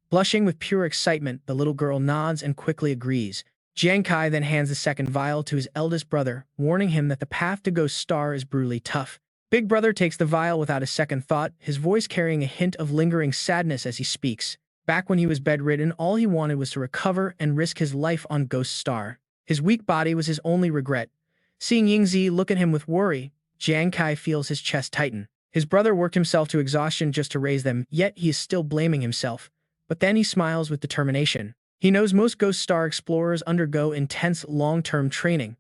Blushing with pure excitement, the little girl nods and quickly agrees. Jiang Kai then hands the second vial to his eldest brother, warning him that the path to Ghost Star is brutally tough. Big brother takes the vial without a second thought, his voice carrying a hint of lingering sadness as he speaks. Back when he was bedridden, all he wanted was to recover and risk his life on Ghost Star. His weak body was his only regret. Seeing Yingzi look at him with worry, Jiang Kai feels his chest tighten. His brother worked himself to exhaustion just to raise them, yet he is still blaming himself. But then he smiles with determination. He knows most Ghost Star explorers undergo intense long-term training.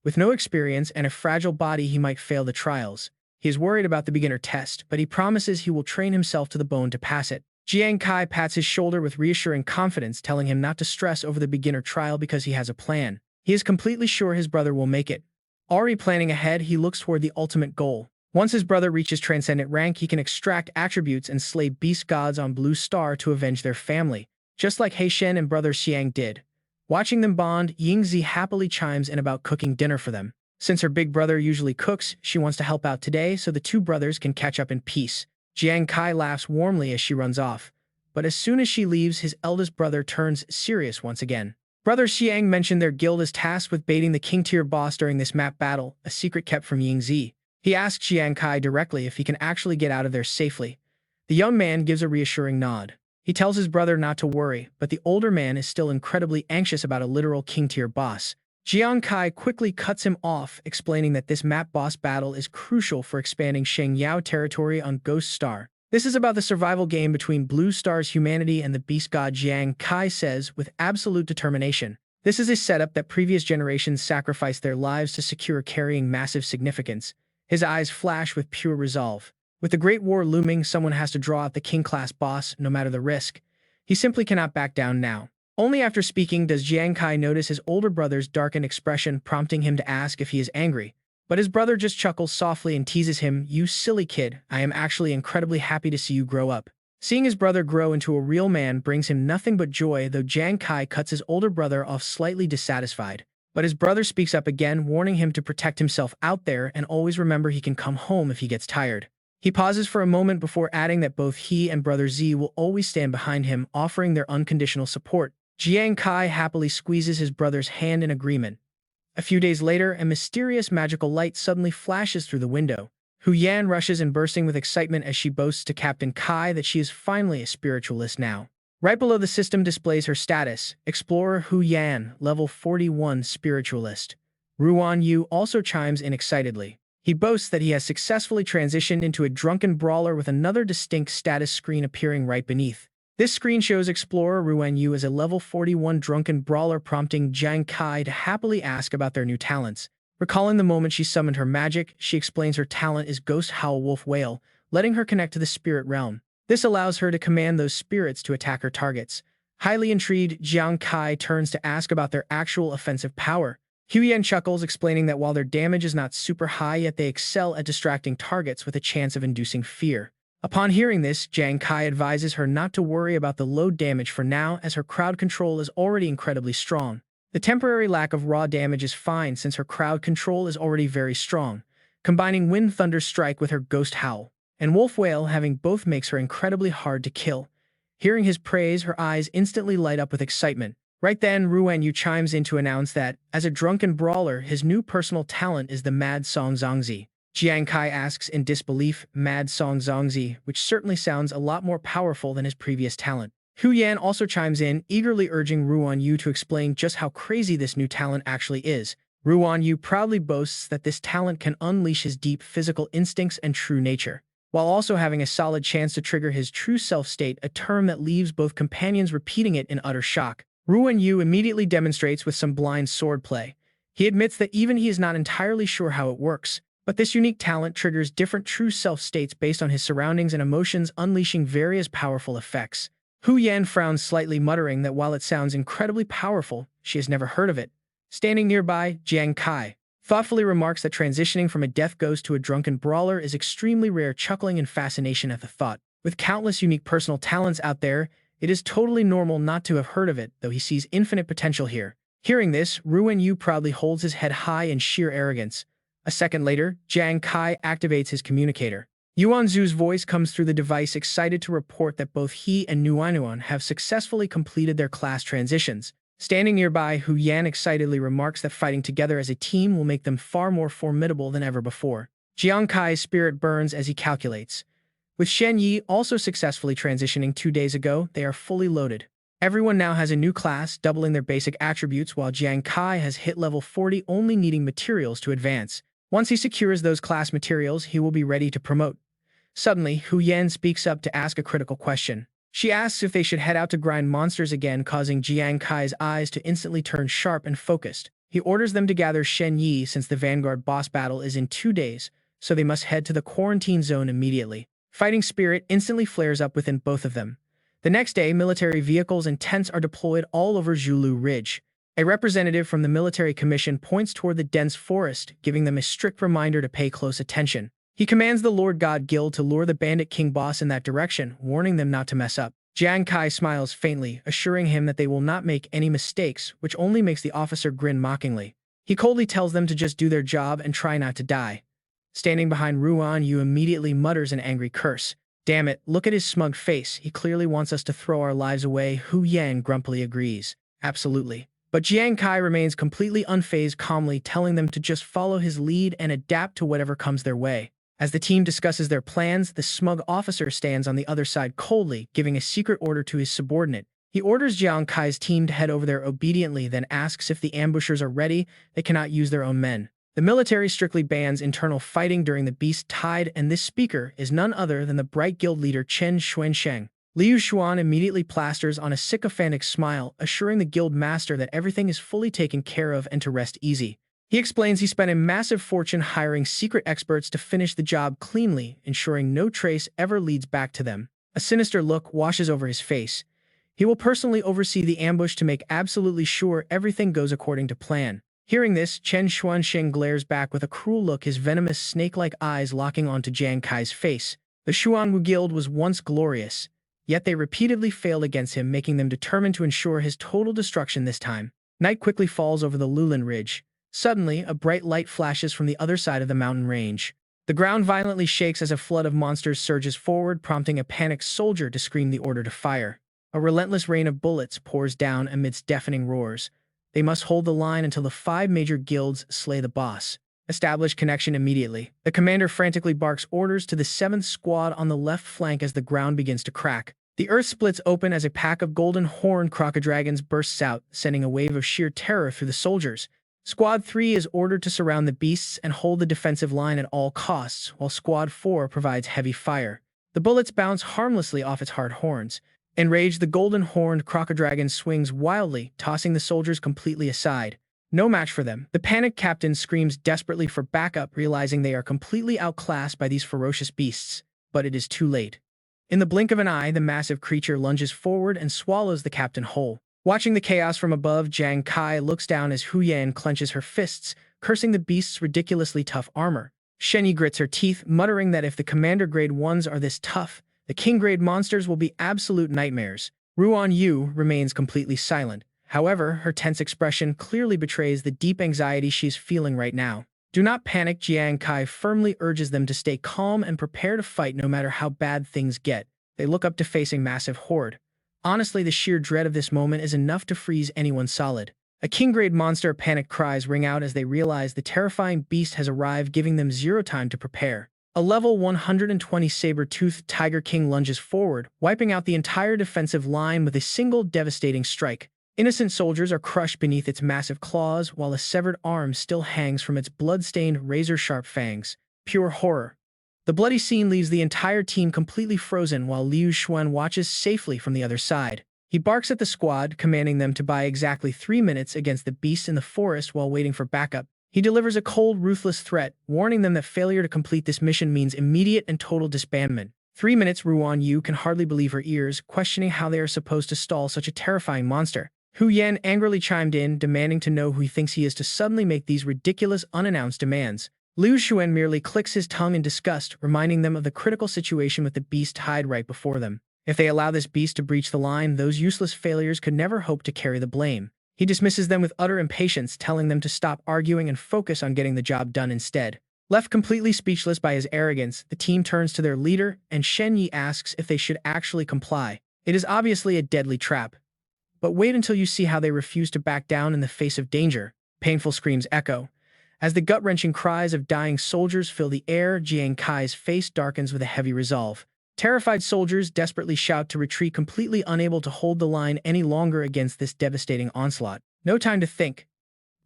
With no experience and a fragile body, he might fail the trials. He is worried about the beginner test, but he promises he will train himself to the bone to pass it. Jiang Kai pats his shoulder with reassuring confidence, telling him not to stress over the beginner trial because he has a plan. He is completely sure his brother will make it. Already planning ahead, he looks toward the ultimate goal. Once his brother reaches transcendent rank, he can extract attributes and slay beast gods on Blue Star to avenge their family, just like Heishen and brother Xiang did. Watching them bond, Yingzi happily chimes in about cooking dinner for them. Since her big brother usually cooks, she wants to help out today so the two brothers can catch up in peace. Jiang Kai laughs warmly as she runs off, but as soon as she leaves, his eldest brother turns serious once again. Brother Xiang mentioned their guild is tasked with baiting the king-tier boss during this map battle, a secret kept from Yingzi. He asks Jiang Kai directly if he can actually get out of there safely. The young man gives a reassuring nod. He tells his brother not to worry, but the older man is still incredibly anxious about a literal king-tier boss. Jiang Kai quickly cuts him off, explaining that this map boss battle is crucial for expanding Shengyao territory on Ghost Star. This is about the survival game between Blue Star's humanity and the beast god, Jiang Kai says with absolute determination. This is a setup that previous generations sacrificed their lives to secure, carrying massive significance. His eyes flash with pure resolve. With the Great War looming, someone has to draw out the king-class boss, no matter the risk. He simply cannot back down now. Only after speaking does Jiang Kai notice his older brother's darkened expression, prompting him to ask if he is angry. But his brother just chuckles softly and teases him, "You silly kid, I am actually incredibly happy to see you grow up." Seeing his brother grow into a real man brings him nothing but joy, though Jiang Kai cuts his older brother off slightly dissatisfied. But his brother speaks up again, warning him to protect himself out there and always remember he can come home if he gets tired. He pauses for a moment before adding that both he and brother Z will always stand behind him, offering their unconditional support. Jiang Kai happily squeezes his brother's hand in agreement. A few days later, a mysterious magical light suddenly flashes through the window. Hu Yan rushes in, bursting with excitement as she boasts to Captain Kai that she is finally a spiritualist now. Right below the system displays her status, Explorer Hu Yan, level 41 spiritualist. Ruan Yu also chimes in excitedly. He boasts that he has successfully transitioned into a drunken brawler, with another distinct status screen appearing right beneath. This screen shows Explorer Ruan Yu as a level 41 drunken brawler, prompting Jiang Kai to happily ask about their new talents. Recalling the moment she summoned her magic, she explains her talent is Ghost Howl Wolf Whale, letting her connect to the spirit realm. This allows her to command those spirits to attack her targets. Highly intrigued, Jiang Kai turns to ask about their actual offensive power. Huyen chuckles, explaining that while their damage is not super high, yet they excel at distracting targets with a chance of inducing fear. Upon hearing this, Jiang Kai advises her not to worry about the low damage for now, as her crowd control is already incredibly strong. The temporary lack of raw damage is fine since her crowd control is already very strong. Combining Wind Thunder Strike with her Ghost Howl and Wolf Whale, having both makes her incredibly hard to kill. Hearing his praise, her eyes instantly light up with excitement. Right then, Ruan Yu chimes in to announce that, as a drunken brawler, his new personal talent is the Mad Song Zongzi. Jiang Kai asks in disbelief, Mad Song Zongzi, which certainly sounds a lot more powerful than his previous talent. Hu Yan also chimes in, eagerly urging Ruan Yu to explain just how crazy this new talent actually is. Ruan Yu proudly boasts that this talent can unleash his deep physical instincts and true nature, while also having a solid chance to trigger his true self state, a term that leaves both companions repeating it in utter shock. Ruan Yu immediately demonstrates with some blind swordplay. He admits that even he is not entirely sure how it works, but this unique talent triggers different true self states based on his surroundings and emotions, unleashing various powerful effects. Hu Yan frowns slightly, muttering that while it sounds incredibly powerful, she has never heard of it. Standing nearby, Jiang Kai thoughtfully remarks that transitioning from a death ghost to a drunken brawler is extremely rare, chuckling in fascination at the thought. With countless unique personal talents out there, it is totally normal not to have heard of it, though he sees infinite potential here. Hearing this, Ruan Yu proudly holds his head high in sheer arrogance. A second later, Jiang Kai activates his communicator. Yuan Zhu's voice comes through the device, excited to report that both he and Nuanuan have successfully completed their class transitions. Standing nearby, Hu Yan excitedly remarks that fighting together as a team will make them far more formidable than ever before. Jiang Kai's spirit burns as he calculates. With Shen Yi also successfully transitioning 2 days ago, they are fully loaded. Everyone now has a new class, doubling their basic attributes, while Jiang Kai has hit level 40, only needing materials to advance. Once he secures those class materials, he will be ready to promote. Suddenly, Hu Yan speaks up to ask a critical question. She asks if they should head out to grind monsters again, causing Jiang Kai's eyes to instantly turn sharp and focused. He orders them to gather Shen Yi since the Vanguard boss battle is in 2 days, so they must head to the quarantine zone immediately. Fighting spirit instantly flares up within both of them. The next day, military vehicles and tents are deployed all over Zhulu Ridge. A representative from the military commission points toward the dense forest, giving them a strict reminder to pay close attention. He commands the Lord God Guild to lure the Bandit King boss in that direction, warning them not to mess up. Jiang Kai smiles faintly, assuring him that they will not make any mistakes, which only makes the officer grin mockingly. He coldly tells them to just do their job and try not to die. Standing behind Ruan Yu immediately mutters an angry curse. Damn it, look at his smug face. He clearly wants us to throw our lives away. Hu Yan grumpily agrees. Absolutely. But Jiang Kai remains completely unfazed, calmly telling them to just follow his lead and adapt to whatever comes their way. As the team discusses their plans, the smug officer stands on the other side coldly, giving a secret order to his subordinate. He orders Jiang Kai's team to head over there obediently, then asks if the ambushers are ready. They cannot use their own men. The military strictly bans internal fighting during the Beast Tide, and this speaker is none other than the bright guild leader Chen Xuansheng. Liu Xuan immediately plasters on a sycophantic smile, assuring the guild master that everything is fully taken care of and to rest easy. He explains he spent a massive fortune hiring secret experts to finish the job cleanly, ensuring no trace ever leads back to them. A sinister look washes over his face. He will personally oversee the ambush to make absolutely sure everything goes according to plan. Hearing this, Chen Xuansheng glares back with a cruel look, his venomous snake-like eyes locking onto Jiang Kai's face. The Xuanwu Guild was once glorious, yet they repeatedly failed against him, making them determined to ensure his total destruction this time. Night quickly falls over the Lulin Ridge. Suddenly, a bright light flashes from the other side of the mountain range. The ground violently shakes as a flood of monsters surges forward, prompting a panicked soldier to scream the order to fire. A relentless rain of bullets pours down amidst deafening roars. They must hold the line until the 5 major guilds slay the boss. Establish connection immediately. The commander frantically barks orders to the 7th squad on the left flank as the ground begins to crack. The earth splits open as a pack of golden-horned crocodildragons bursts out, sending a wave of sheer terror through the soldiers. Squad 3 is ordered to surround the beasts and hold the defensive line at all costs, while Squad 4 provides heavy fire. The bullets bounce harmlessly off its hard horns. Enraged, the golden-horned crocodildragon swings wildly, tossing the soldiers completely aside. No match for them. The panicked captain screams desperately for backup, realizing they are completely outclassed by these ferocious beasts. But it is too late. In the blink of an eye, the massive creature lunges forward and swallows the captain whole. Watching the chaos from above, Jiang Kai looks down as Hu Yan clenches her fists, cursing the beast's ridiculously tough armor. Shen Yi grits her teeth, muttering that if the commander grade 1s are this tough, the king-grade monsters will be absolute nightmares. Ruan Yu remains completely silent. However, her tense expression clearly betrays the deep anxiety she's feeling right now. Do not panic, Jiang Kai firmly urges them to stay calm and prepare to fight no matter how bad things get. They look up to facing massive horde. Honestly, the sheer dread of this moment is enough to freeze anyone solid. A king-grade monster panicked cries ring out as they realize the terrifying beast has arrived, giving them zero time to prepare. A level 120 saber-toothed Tiger King lunges forward, wiping out the entire defensive line with a single devastating strike. Innocent soldiers are crushed beneath its massive claws, while a severed arm still hangs from its blood-stained, razor-sharp fangs. Pure horror. The bloody scene leaves the entire team completely frozen, while Liu Xuan watches safely from the other side. He barks at the squad, commanding them to buy exactly 3 minutes against the beast in the forest while waiting for backup. He delivers a cold, ruthless threat, warning them that failure to complete this mission means immediate and total disbandment. 3 minutes. Ruan Yu can hardly believe her ears, questioning how they are supposed to stall such a terrifying monster. Hu Yan angrily chimed in, demanding to know who he thinks he is to suddenly make these ridiculous, unannounced demands. Liu Xuan merely clicks his tongue in disgust, reminding them of the critical situation with the beast tied right before them. If they allow this beast to breach the line, those useless failures could never hope to carry the blame. He dismisses them with utter impatience, telling them to stop arguing and focus on getting the job done instead. Left completely speechless by his arrogance, the team turns to their leader, and Shen Yi asks if they should actually comply. It is obviously a deadly trap. But wait until you see how they refuse to back down in the face of danger. Painful screams echo. As the gut-wrenching cries of dying soldiers fill the air, Jiang Kai's face darkens with a heavy resolve. Terrified soldiers desperately shout to retreat, completely unable to hold the line any longer against this devastating onslaught. No time to think.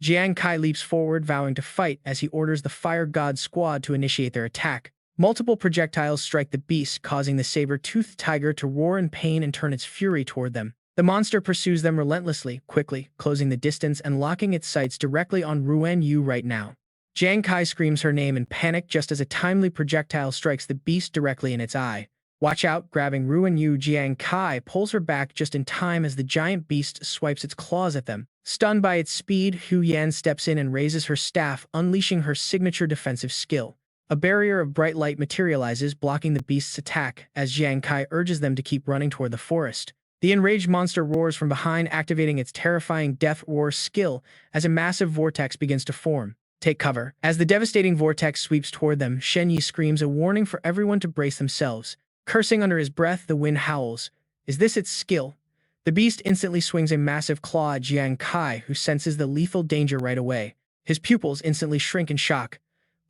Jiang Kai leaps forward, vowing to fight as he orders the Fire God squad to initiate their attack. Multiple projectiles strike the beast, causing the saber-toothed tiger to roar in pain and turn its fury toward them. The monster pursues them relentlessly, quickly, closing the distance and locking its sights directly on Ruan Yu right now. Jiang Kai screams her name in panic just as a timely projectile strikes the beast directly in its eye. Watch out, grabbing Ruan Yu, Jiang Kai pulls her back just in time as the giant beast swipes its claws at them. Stunned by its speed, Hu Yan steps in and raises her staff, unleashing her signature defensive skill. A barrier of bright light materializes, blocking the beast's attack, as Jiang Kai urges them to keep running toward the forest. The enraged monster roars from behind, activating its terrifying Death Roar skill as a massive vortex begins to form. Take cover. As the devastating vortex sweeps toward them, Shen Yi screams a warning for everyone to brace themselves. Cursing under his breath, the wind howls. Is this its skill? The beast instantly swings a massive claw at Jiang Kai, who senses the lethal danger right away. His pupils instantly shrink in shock.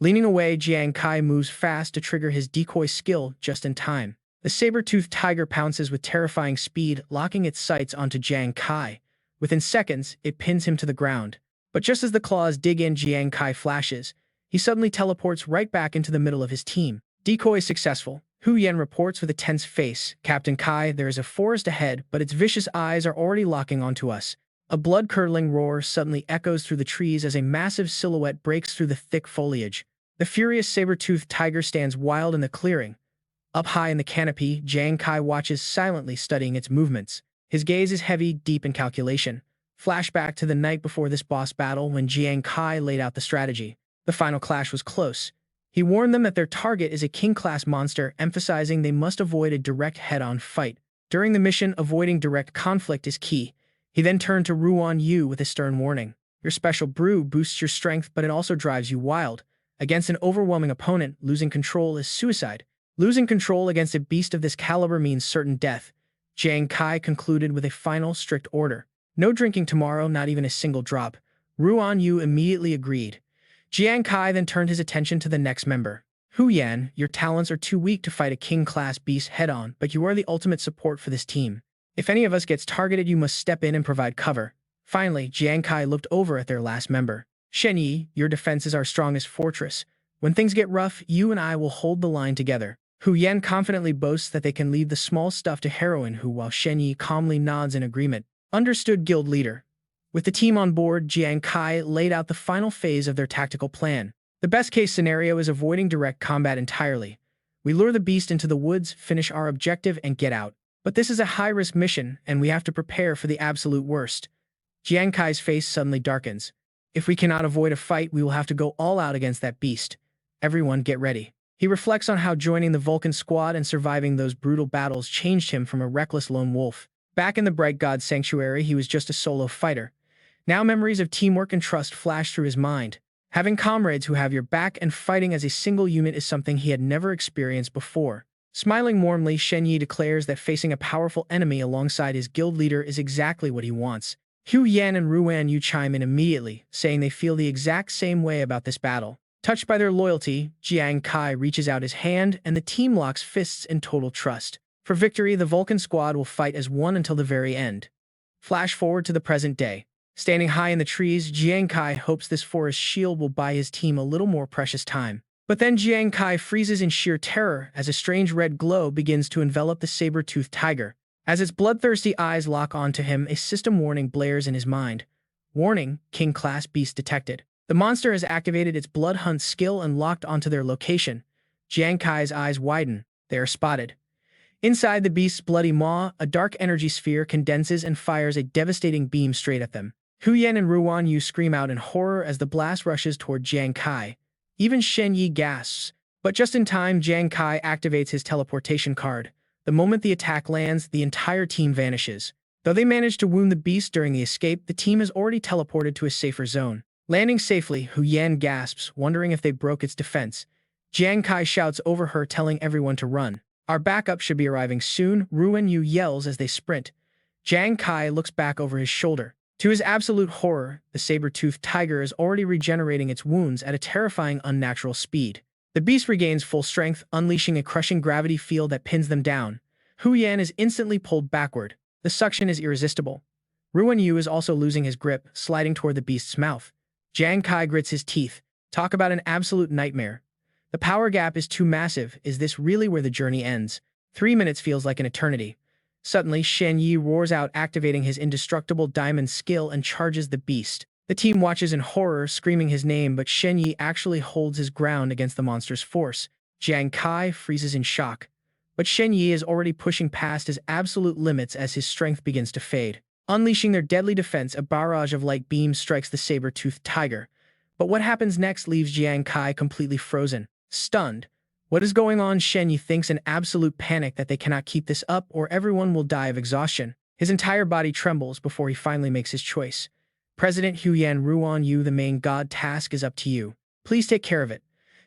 Leaning away, Jiang Kai moves fast to trigger his decoy skill just in time. The saber-toothed tiger pounces with terrifying speed, locking its sights onto Jiang Kai. Within seconds, it pins him to the ground. But just as the claws dig in, Jiang Kai flashes. He suddenly teleports right back into the middle of his team. Decoy successful. Hu Yan reports with a tense face. Captain Kai, there is a forest ahead, but its vicious eyes are already locking onto us. A blood-curdling roar suddenly echoes through the trees as a massive silhouette breaks through the thick foliage. The furious saber-toothed tiger stands wild in the clearing. Up high in the canopy, Jiang Kai watches silently, studying its movements. His gaze is heavy, deep in calculation. Flashback to the night before this boss battle when Jiang Kai laid out the strategy. The final clash was close. He warned them that their target is a king-class monster, emphasizing they must avoid a direct head-on fight. During the mission, avoiding direct conflict is key. He then turned to Ruan Yu with a stern warning. Your special brew boosts your strength, but it also drives you wild. Against an overwhelming opponent, losing control is suicide. Losing control against a beast of this caliber means certain death. Jiang Kai concluded with a final, strict order. No drinking tomorrow, not even a single drop. Ruan Yu immediately agreed. Jiang Kai then turned his attention to the next member. Hu Yan, your talents are too weak to fight a king-class beast head-on, but you are the ultimate support for this team. If any of us gets targeted, you must step in and provide cover. Finally, Jiang Kai looked over at their last member. Shen Yi, your defense is our strongest fortress. When things get rough, you and I will hold the line together. Hu Yan confidently boasts that they can leave the small stuff to Heroine Hu, while Shen Yi calmly nods in agreement. Understood, guild leader. With the team on board, Jiang Kai laid out the final phase of their tactical plan. The best-case scenario is avoiding direct combat entirely. We lure the beast into the woods, finish our objective, and get out. But this is a high-risk mission, and we have to prepare for the absolute worst. Jiang Kai's face suddenly darkens. If we cannot avoid a fight, we will have to go all out against that beast. Everyone get ready. He reflects on how joining the Vulcan squad and surviving those brutal battles changed him from a reckless lone wolf. Back in the Bright God Sanctuary, he was just a solo fighter. Now memories of teamwork and trust flash through his mind. Having comrades who have your back and fighting as a single unit is something he had never experienced before. Smiling warmly, Shen Yi declares that facing a powerful enemy alongside his guild leader is exactly what he wants. Hu Yan and Ruan Yu chime in immediately, saying they feel the exact same way about this battle. Touched by their loyalty, Jiang Kai reaches out his hand and the team locks fists in total trust. For victory, the Vulcan squad will fight as one until the very end. Flash forward to the present day. Standing high in the trees, Jiang Kai hopes this forest shield will buy his team a little more precious time. But then Jiang Kai freezes in sheer terror as a strange red glow begins to envelop the saber-toothed tiger. As its bloodthirsty eyes lock onto him, a system warning blares in his mind. Warning, King-class beast detected. The monster has activated its blood hunt skill and locked onto their location. Jiang Kai's eyes widen. They are spotted. Inside the beast's bloody maw, a dark energy sphere condenses and fires a devastating beam straight at them. Hu Yan and Ruan Yu scream out in horror as the blast rushes toward Jiang Kai. Even Shen Yi gasps. But just in time, Jiang Kai activates his teleportation card. The moment the attack lands, the entire team vanishes. Though they managed to wound the beast during the escape, the team has already teleported to a safer zone. Landing safely, Hu Yan gasps, wondering if they broke its defense. Jiang Kai shouts over her, telling everyone to run. Our backup should be arriving soon, Ruan Yu yells as they sprint. Jiang Kai looks back over his shoulder. To his absolute horror, the saber-toothed tiger is already regenerating its wounds at a terrifying unnatural speed. The beast regains full strength, unleashing a crushing gravity field that pins them down. Hu Yan is instantly pulled backward. The suction is irresistible. Ruan Yu is also losing his grip, sliding toward the beast's mouth. Jiang Kai grits his teeth. Talk about an absolute nightmare. The power gap is too massive. Is this really where the journey ends? 3 minutes feels like an eternity. Suddenly, Shen Yi roars out, activating his indestructible diamond skill and charges the beast. The team watches in horror, screaming his name, but Shen Yi actually holds his ground against the monster's force. Jiang Kai freezes in shock. But Shen Yi is already pushing past his absolute limits as his strength begins to fade. Unleashing their deadly defense, a barrage of light beams strikes the saber-toothed tiger. But what happens next leaves Jiang Kai completely frozen. Stunned. What is going on? Shen Yi thinks in absolute panic that they cannot keep this up or everyone will die of exhaustion. His entire body trembles before he finally makes his choice. President Hu Yan, Ruan Yu, the main god, task is up to you. Please take care of it.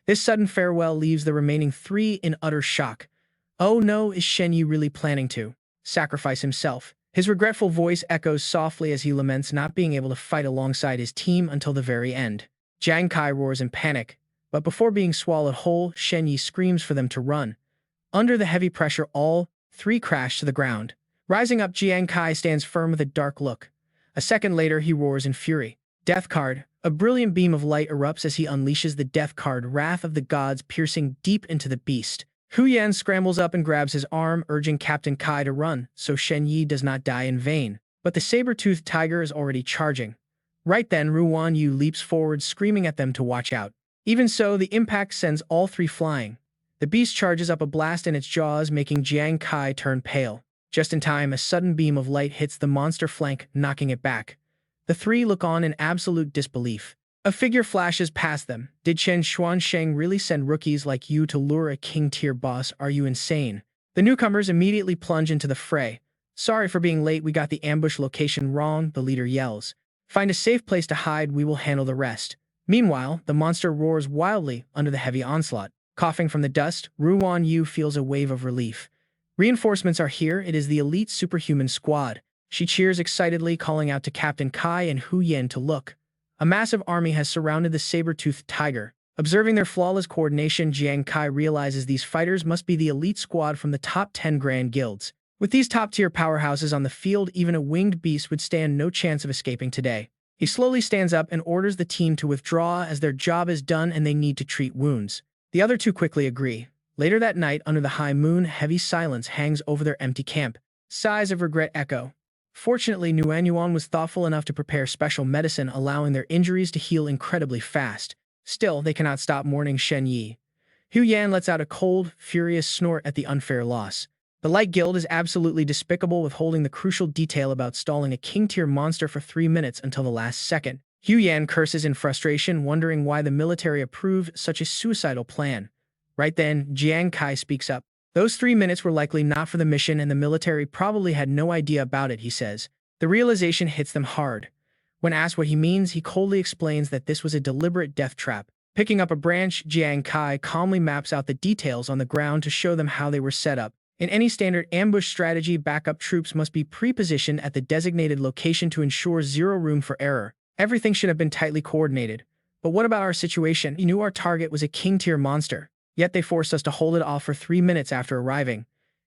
This sudden farewell leaves the remaining three in utter shock. Oh no, is Shen Yi really planning to sacrifice himself? His regretful voice echoes softly as he laments not being able to fight alongside his team until the very end. Jiang Kai roars in panic. But before being swallowed whole, Shen Yi screams for them to run. Under the heavy pressure, all three crash to the ground. Rising up, Jiang Kai stands firm with a dark look. A second later, he roars in fury. Death Card. A brilliant beam of light erupts as he unleashes the Death Card, Wrath of the Gods, piercing deep into the beast. Hu Yan scrambles up and grabs his arm, urging Captain Kai to run, so Shen Yi does not die in vain. But the saber-toothed tiger is already charging. Right then, Ruan Yu leaps forward, screaming at them to watch out. Even so, the impact sends all three flying. The beast charges up a blast in its jaws, making Jiang Kai turn pale. Just in time, a sudden beam of light hits the monster flank, knocking it back. The three look on in absolute disbelief. A figure flashes past them. Did Chen Xuansheng really send rookies like you to lure a king-tier boss? Are you insane? The newcomers immediately plunge into the fray. Sorry for being late, we got the ambush location wrong, the leader yells. Find a safe place to hide, we will handle the rest. Meanwhile, the monster roars wildly under the heavy onslaught. Coughing from the dust, Ruan Yu feels a wave of relief. Reinforcements are here, it is the elite superhuman squad. She cheers excitedly, calling out to Captain Kai and Hu Yan to look. A massive army has surrounded the saber-toothed tiger. Observing their flawless coordination, Jiang Kai realizes these fighters must be the elite squad from the top 10 grand guilds. With these top-tier powerhouses on the field, even a winged beast would stand no chance of escaping today. He slowly stands up and orders the team to withdraw as their job is done and they need to treat wounds. The other two quickly agree. Later that night, under the high moon, heavy silence hangs over their empty camp. Sighs of regret echo. Fortunately, Yuan was thoughtful enough to prepare special medicine, allowing their injuries to heal incredibly fast. Still, they cannot stop mourning Shen Yi. Hu Yan lets out a cold, furious snort at the unfair loss. The Light Guild is absolutely despicable, withholding the crucial detail about stalling a king-tier monster for 3 minutes until the last second. Hu Yan curses in frustration, wondering why the military approved such a suicidal plan. Right then, Jiang Kai speaks up. Those 3 minutes were likely not for the mission and the military probably had no idea about it, he says. The realization hits them hard. When asked what he means, he coldly explains that this was a deliberate death trap. Picking up a branch, Jiang Kai calmly maps out the details on the ground to show them how they were set up. In any standard ambush strategy, backup troops must be pre-positioned at the designated location to ensure zero room for error. Everything should have been tightly coordinated. But what about our situation? We knew our target was a king-tier monster, yet they forced us to hold it off for 3 minutes after arriving.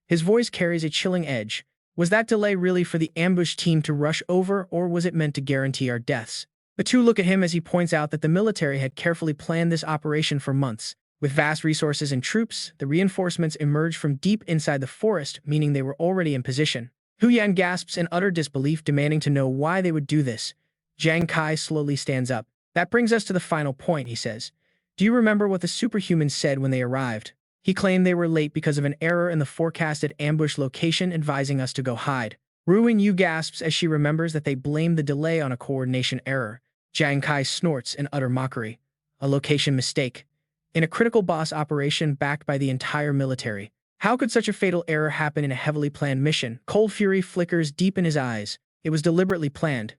His voice carries a chilling edge. Was that delay really for the ambush team to rush over, or was it meant to guarantee our deaths? The two look at him as he points out that the military had carefully planned this operation for months. With vast resources and troops, the reinforcements emerged from deep inside the forest, meaning they were already in position. Hu Yan gasps in utter disbelief, demanding to know why they would do this. Jiang Kai slowly stands up. That brings us to the final point, he says. Do you remember what the superhumans said when they arrived? He claimed they were late because of an error in the forecasted ambush location advising us to go hide. Ruin Yu gasps as she remembers that they blamed the delay on a coordination error. Jiang Kai snorts in utter mockery. A location mistake. In a critical boss operation backed by the entire military. How could such a fatal error happen in a heavily planned mission? Cold fury flickers deep in his eyes. It was deliberately planned.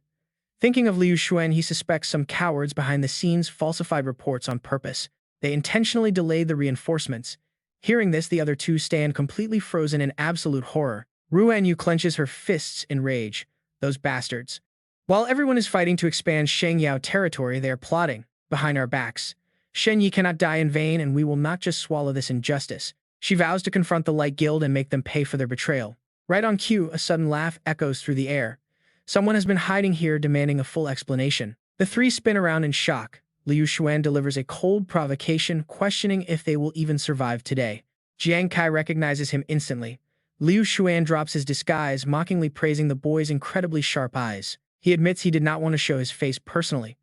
Thinking of Liu Xuan, he suspects some cowards behind the scenes falsified reports on purpose. They intentionally delayed the reinforcements. Hearing this, the other two stand completely frozen in absolute horror. Ruan Yu clenches her fists in rage. Those bastards. While everyone is fighting to expand Shengyao territory, they are plotting behind our backs. Shen Yi cannot die in vain, and we will not just swallow this injustice. She vows to confront the Light Guild and make them pay for their betrayal. Right on cue, a sudden laugh echoes through the air. Someone has been hiding here, demanding a full explanation. The three spin around in shock. Liu Xuan delivers a cold provocation, questioning if they will even survive today. Jiang Kai recognizes him instantly. Liu Xuan drops his disguise, mockingly praising the boy's incredibly sharp eyes. He admits he did not want to show his face personally,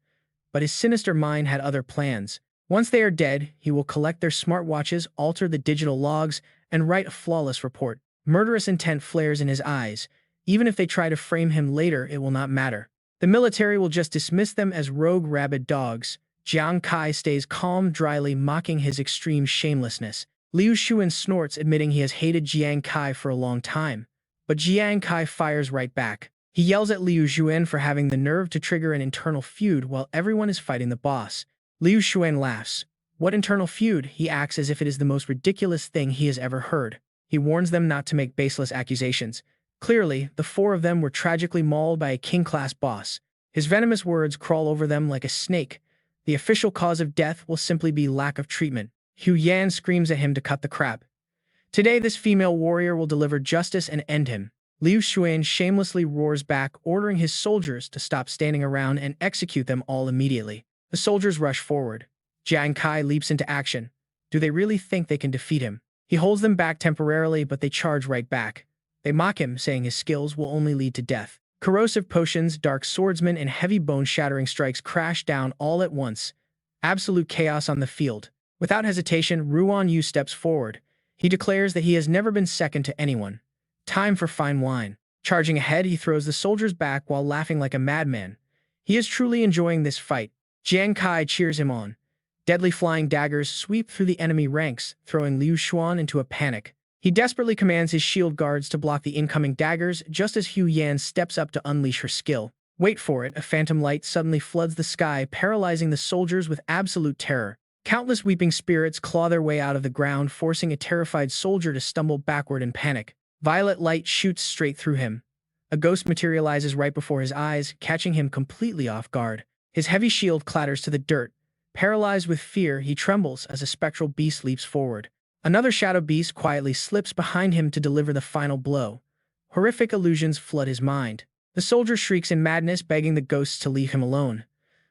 but his sinister mind had other plans. Once they are dead, he will collect their smartwatches, alter the digital logs, and write a flawless report. Murderous intent flares in his eyes. Even if they try to frame him later, it will not matter. The military will just dismiss them as rogue rabid dogs. Jiang Kai stays calm, dryly mocking his extreme shamelessness. Liu Xuan snorts, admitting he has hated Jiang Kai for a long time. But Jiang Kai fires right back. He yells at Liu Xuan for having the nerve to trigger an internal feud while everyone is fighting the boss. Liu Xuan laughs. What internal feud? He acts as if it is the most ridiculous thing he has ever heard. He warns them not to make baseless accusations. Clearly, the four of them were tragically mauled by a king-class boss. His venomous words crawl over them like a snake. The official cause of death will simply be lack of treatment. Hu Yan screams at him to cut the crap. Today, this female warrior will deliver justice and end him. Liu Xuan shamelessly roars back, ordering his soldiers to stop standing around and execute them all immediately. The soldiers rush forward. Jiang Kai leaps into action. Do they really think they can defeat him? He holds them back temporarily, but they charge right back. They mock him, saying his skills will only lead to death. Corrosive potions, dark swordsmen, and heavy bone-shattering strikes crash down all at once. Absolute chaos on the field. Without hesitation, Ruan Yu steps forward. He declares that he has never been second to anyone. Time for fine wine. Charging ahead, he throws the soldiers back while laughing like a madman. He is truly enjoying this fight. Jiang Kai cheers him on. Deadly flying daggers sweep through the enemy ranks, throwing Liu Xuan into a panic. He desperately commands his shield guards to block the incoming daggers just as Hu Yan steps up to unleash her skill. Wait for it, a phantom light suddenly floods the sky, paralyzing the soldiers with absolute terror. Countless weeping spirits claw their way out of the ground, forcing a terrified soldier to stumble backward in panic. Violet light shoots straight through him. A ghost materializes right before his eyes, catching him completely off guard. His heavy shield clatters to the dirt. Paralyzed with fear, he trembles as a spectral beast leaps forward. Another shadow beast quietly slips behind him to deliver the final blow. Horrific illusions flood his mind. The soldier shrieks in madness, begging the ghosts to leave him alone.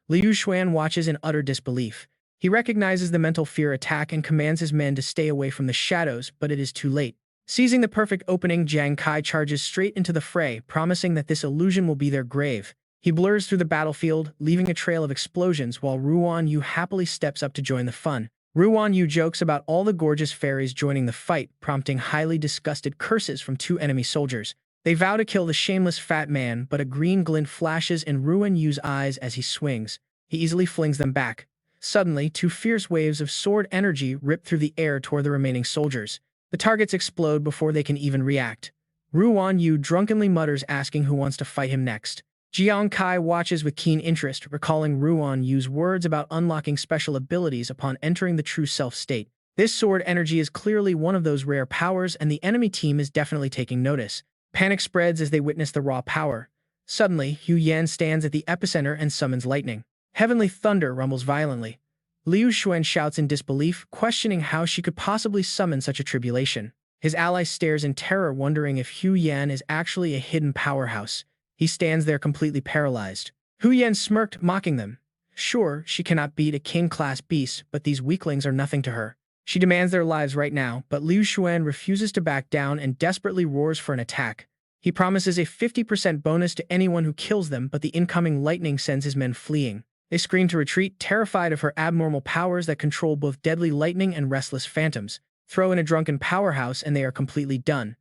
Liu Xuan watches in utter disbelief. He recognizes the mental fear attack and commands his men to stay away from the shadows, but it is too late. Seizing the perfect opening, Jiang Kai charges straight into the fray, promising that this illusion will be their grave. He blurs through the battlefield, leaving a trail of explosions while Ruan Yu happily steps up to join the fun. Ruan Yu jokes about all the gorgeous fairies joining the fight, prompting highly disgusted curses from two enemy soldiers. They vow to kill the shameless fat man, but a green glint flashes in Ruan Yu's eyes as he swings. He easily flings them back. Suddenly, two fierce waves of sword energy rip through the air toward the remaining soldiers. The targets explode before they can even react. Ruan Yu drunkenly mutters, asking who wants to fight him next. Jiang Kai watches with keen interest, recalling Ruan Yu's words about unlocking special abilities upon entering the true self state. This sword energy is clearly one of those rare powers, and the enemy team is definitely taking notice. Panic spreads as they witness the raw power. Suddenly, Hu Yan stands at the epicenter and summons lightning. Heavenly thunder rumbles violently. Liu Xuan shouts in disbelief, questioning how she could possibly summon such a tribulation. His ally stares in terror, wondering if Hu Yan is actually a hidden powerhouse. He stands there completely paralyzed. Hu Yan smirked, mocking them. Sure, she cannot beat a king-class beast, but these weaklings are nothing to her. She demands their lives right now, but Liu Xuan refuses to back down and desperately roars for an attack. He promises a 50% bonus to anyone who kills them, but the incoming lightning sends his men fleeing. They scream to retreat, terrified of her abnormal powers that control both deadly lightning and restless phantoms. Throw in a drunken powerhouse and they are completely done.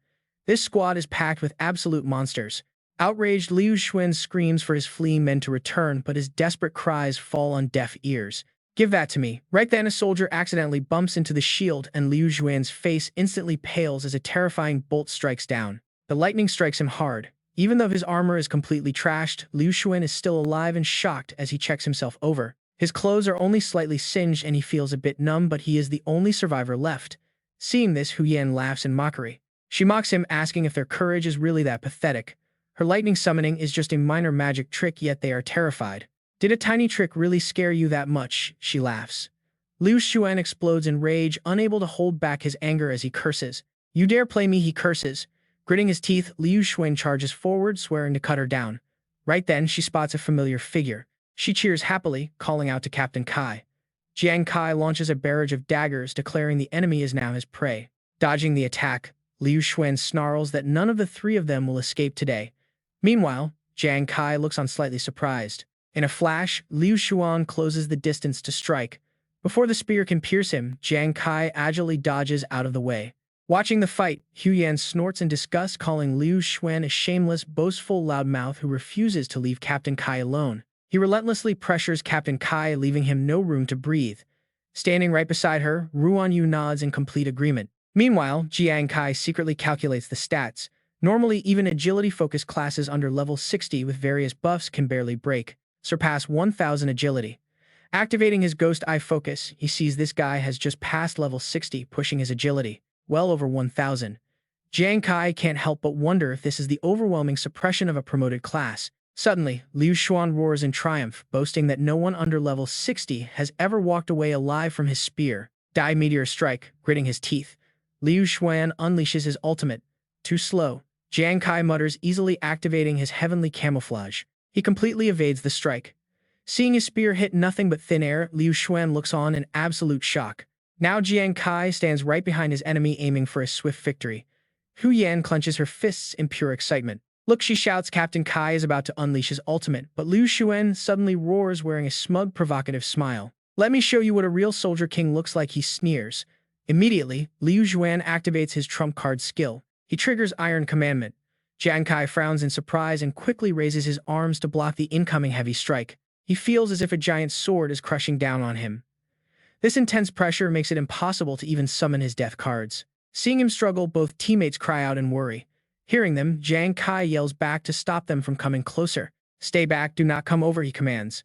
This squad is packed with absolute monsters. Outraged, Liu Xuan screams for his fleeing men to return, but his desperate cries fall on deaf ears. Give that to me. Right then, a soldier accidentally bumps into the shield, and Liu Xuan's face instantly pales as a terrifying bolt strikes down. The lightning strikes him hard. Even though his armor is completely trashed, Liu Xuan is still alive and shocked as he checks himself over. His clothes are only slightly singed and he feels a bit numb, but he is the only survivor left. Seeing this, Hu Yan laughs in mockery. She mocks him, asking if their courage is really that pathetic. Her lightning summoning is just a minor magic trick, yet they are terrified. Did a tiny trick really scare you that much? She laughs. Liu Xuan explodes in rage, unable to hold back his anger as he curses. You dare play me, he curses. Gritting his teeth, Liu Xuan charges forward, swearing to cut her down. Right then, she spots a familiar figure. She cheers happily, calling out to Captain Kai. Jiang Kai launches a barrage of daggers, declaring the enemy is now his prey. Dodging the attack, Liu Xuan snarls that none of the three of them will escape today. Meanwhile, Jiang Kai looks on slightly surprised. In a flash, Liu Xuan closes the distance to strike. Before the spear can pierce him, Jiang Kai agilely dodges out of the way. Watching the fight, Hu Yan snorts in disgust, calling Liu Xuan a shameless, boastful loudmouth who refuses to leave Captain Kai alone. He relentlessly pressures Captain Kai, leaving him no room to breathe. Standing right beside her, Ruan Yu nods in complete agreement. Meanwhile, Jiang Kai secretly calculates the stats. Normally, even agility-focused classes under level 60 with various buffs can barely surpass 1000 agility. Activating his ghost eye focus, he sees this guy has just passed level 60, pushing his agility well over 1000. Jiang Kai can't help but wonder if this is the overwhelming suppression of a promoted class. Suddenly, Liu Xuan roars in triumph, boasting that no one under level 60 has ever walked away alive from his spear. Die meteor strike, gritting his teeth. Liu Xuan unleashes his ultimate. Too slow. Jiang Kai mutters, easily activating his heavenly camouflage. He completely evades the strike. Seeing his spear hit nothing but thin air, Liu Xuan looks on in absolute shock. Now Jiang Kai stands right behind his enemy, aiming for a swift victory. Hu Yan clenches her fists in pure excitement. Look, she shouts. Captain Kai is about to unleash his ultimate, but Liu Xuan suddenly roars, wearing a smug, provocative smile. Let me show you what a real soldier king looks like, he sneers. Immediately, Liu Xuan activates his trump card skill. He triggers Iron Commandment. Jiang Kai frowns in surprise and quickly raises his arms to block the incoming heavy strike. He feels as if a giant sword is crushing down on him. This intense pressure makes it impossible to even summon his death cards. Seeing him struggle, both teammates cry out in worry. Hearing them, Jiang Kai yells back to stop them from coming closer. Stay back, do not come over, he commands.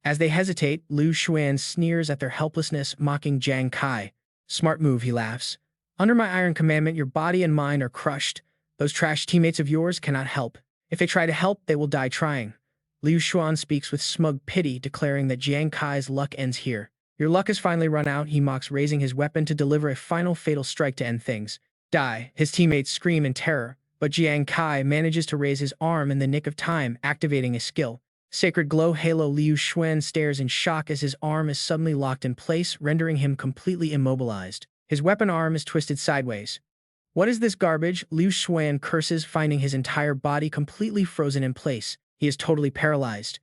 As they hesitate, Liu Xuan sneers at their helplessness, mocking Jiang Kai. Smart move, he laughs. Under my Iron Commandment, your body and mind are crushed. Those trash teammates of yours cannot help. If they try to help, they will die trying. Liu Xuan speaks with smug pity, declaring that Jiang Kai's luck ends here. Your luck has finally run out, he mocks, raising his weapon to deliver a final fatal strike to end things. Die. His teammates scream in terror, but Jiang Kai manages to raise his arm in the nick of time, activating his skill. Sacred Glow Halo. Liu Xuan stares in shock as his arm is suddenly locked in place, rendering him completely immobilized. His weapon arm is twisted sideways. What is this garbage? Liu Xuan curses, finding his entire body completely frozen in place. He is totally paralyzed.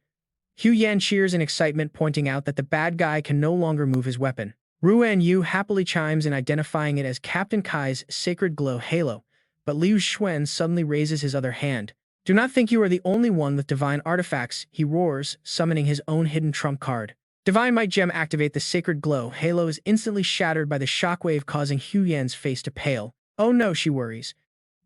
Hu Yan cheers in excitement, pointing out that the bad guy can no longer move his weapon. Ruan Yu happily chimes in, identifying it as Captain Kai's Sacred Glow Halo, but Liu Xuan suddenly raises his other hand. Do not think you are the only one with divine artifacts, he roars, summoning his own hidden trump card. Divine Might Gem. Activate. The Sacred Glow Halo is instantly shattered by the shockwave, causing Hu Yan's face to pale. Oh no, she worries.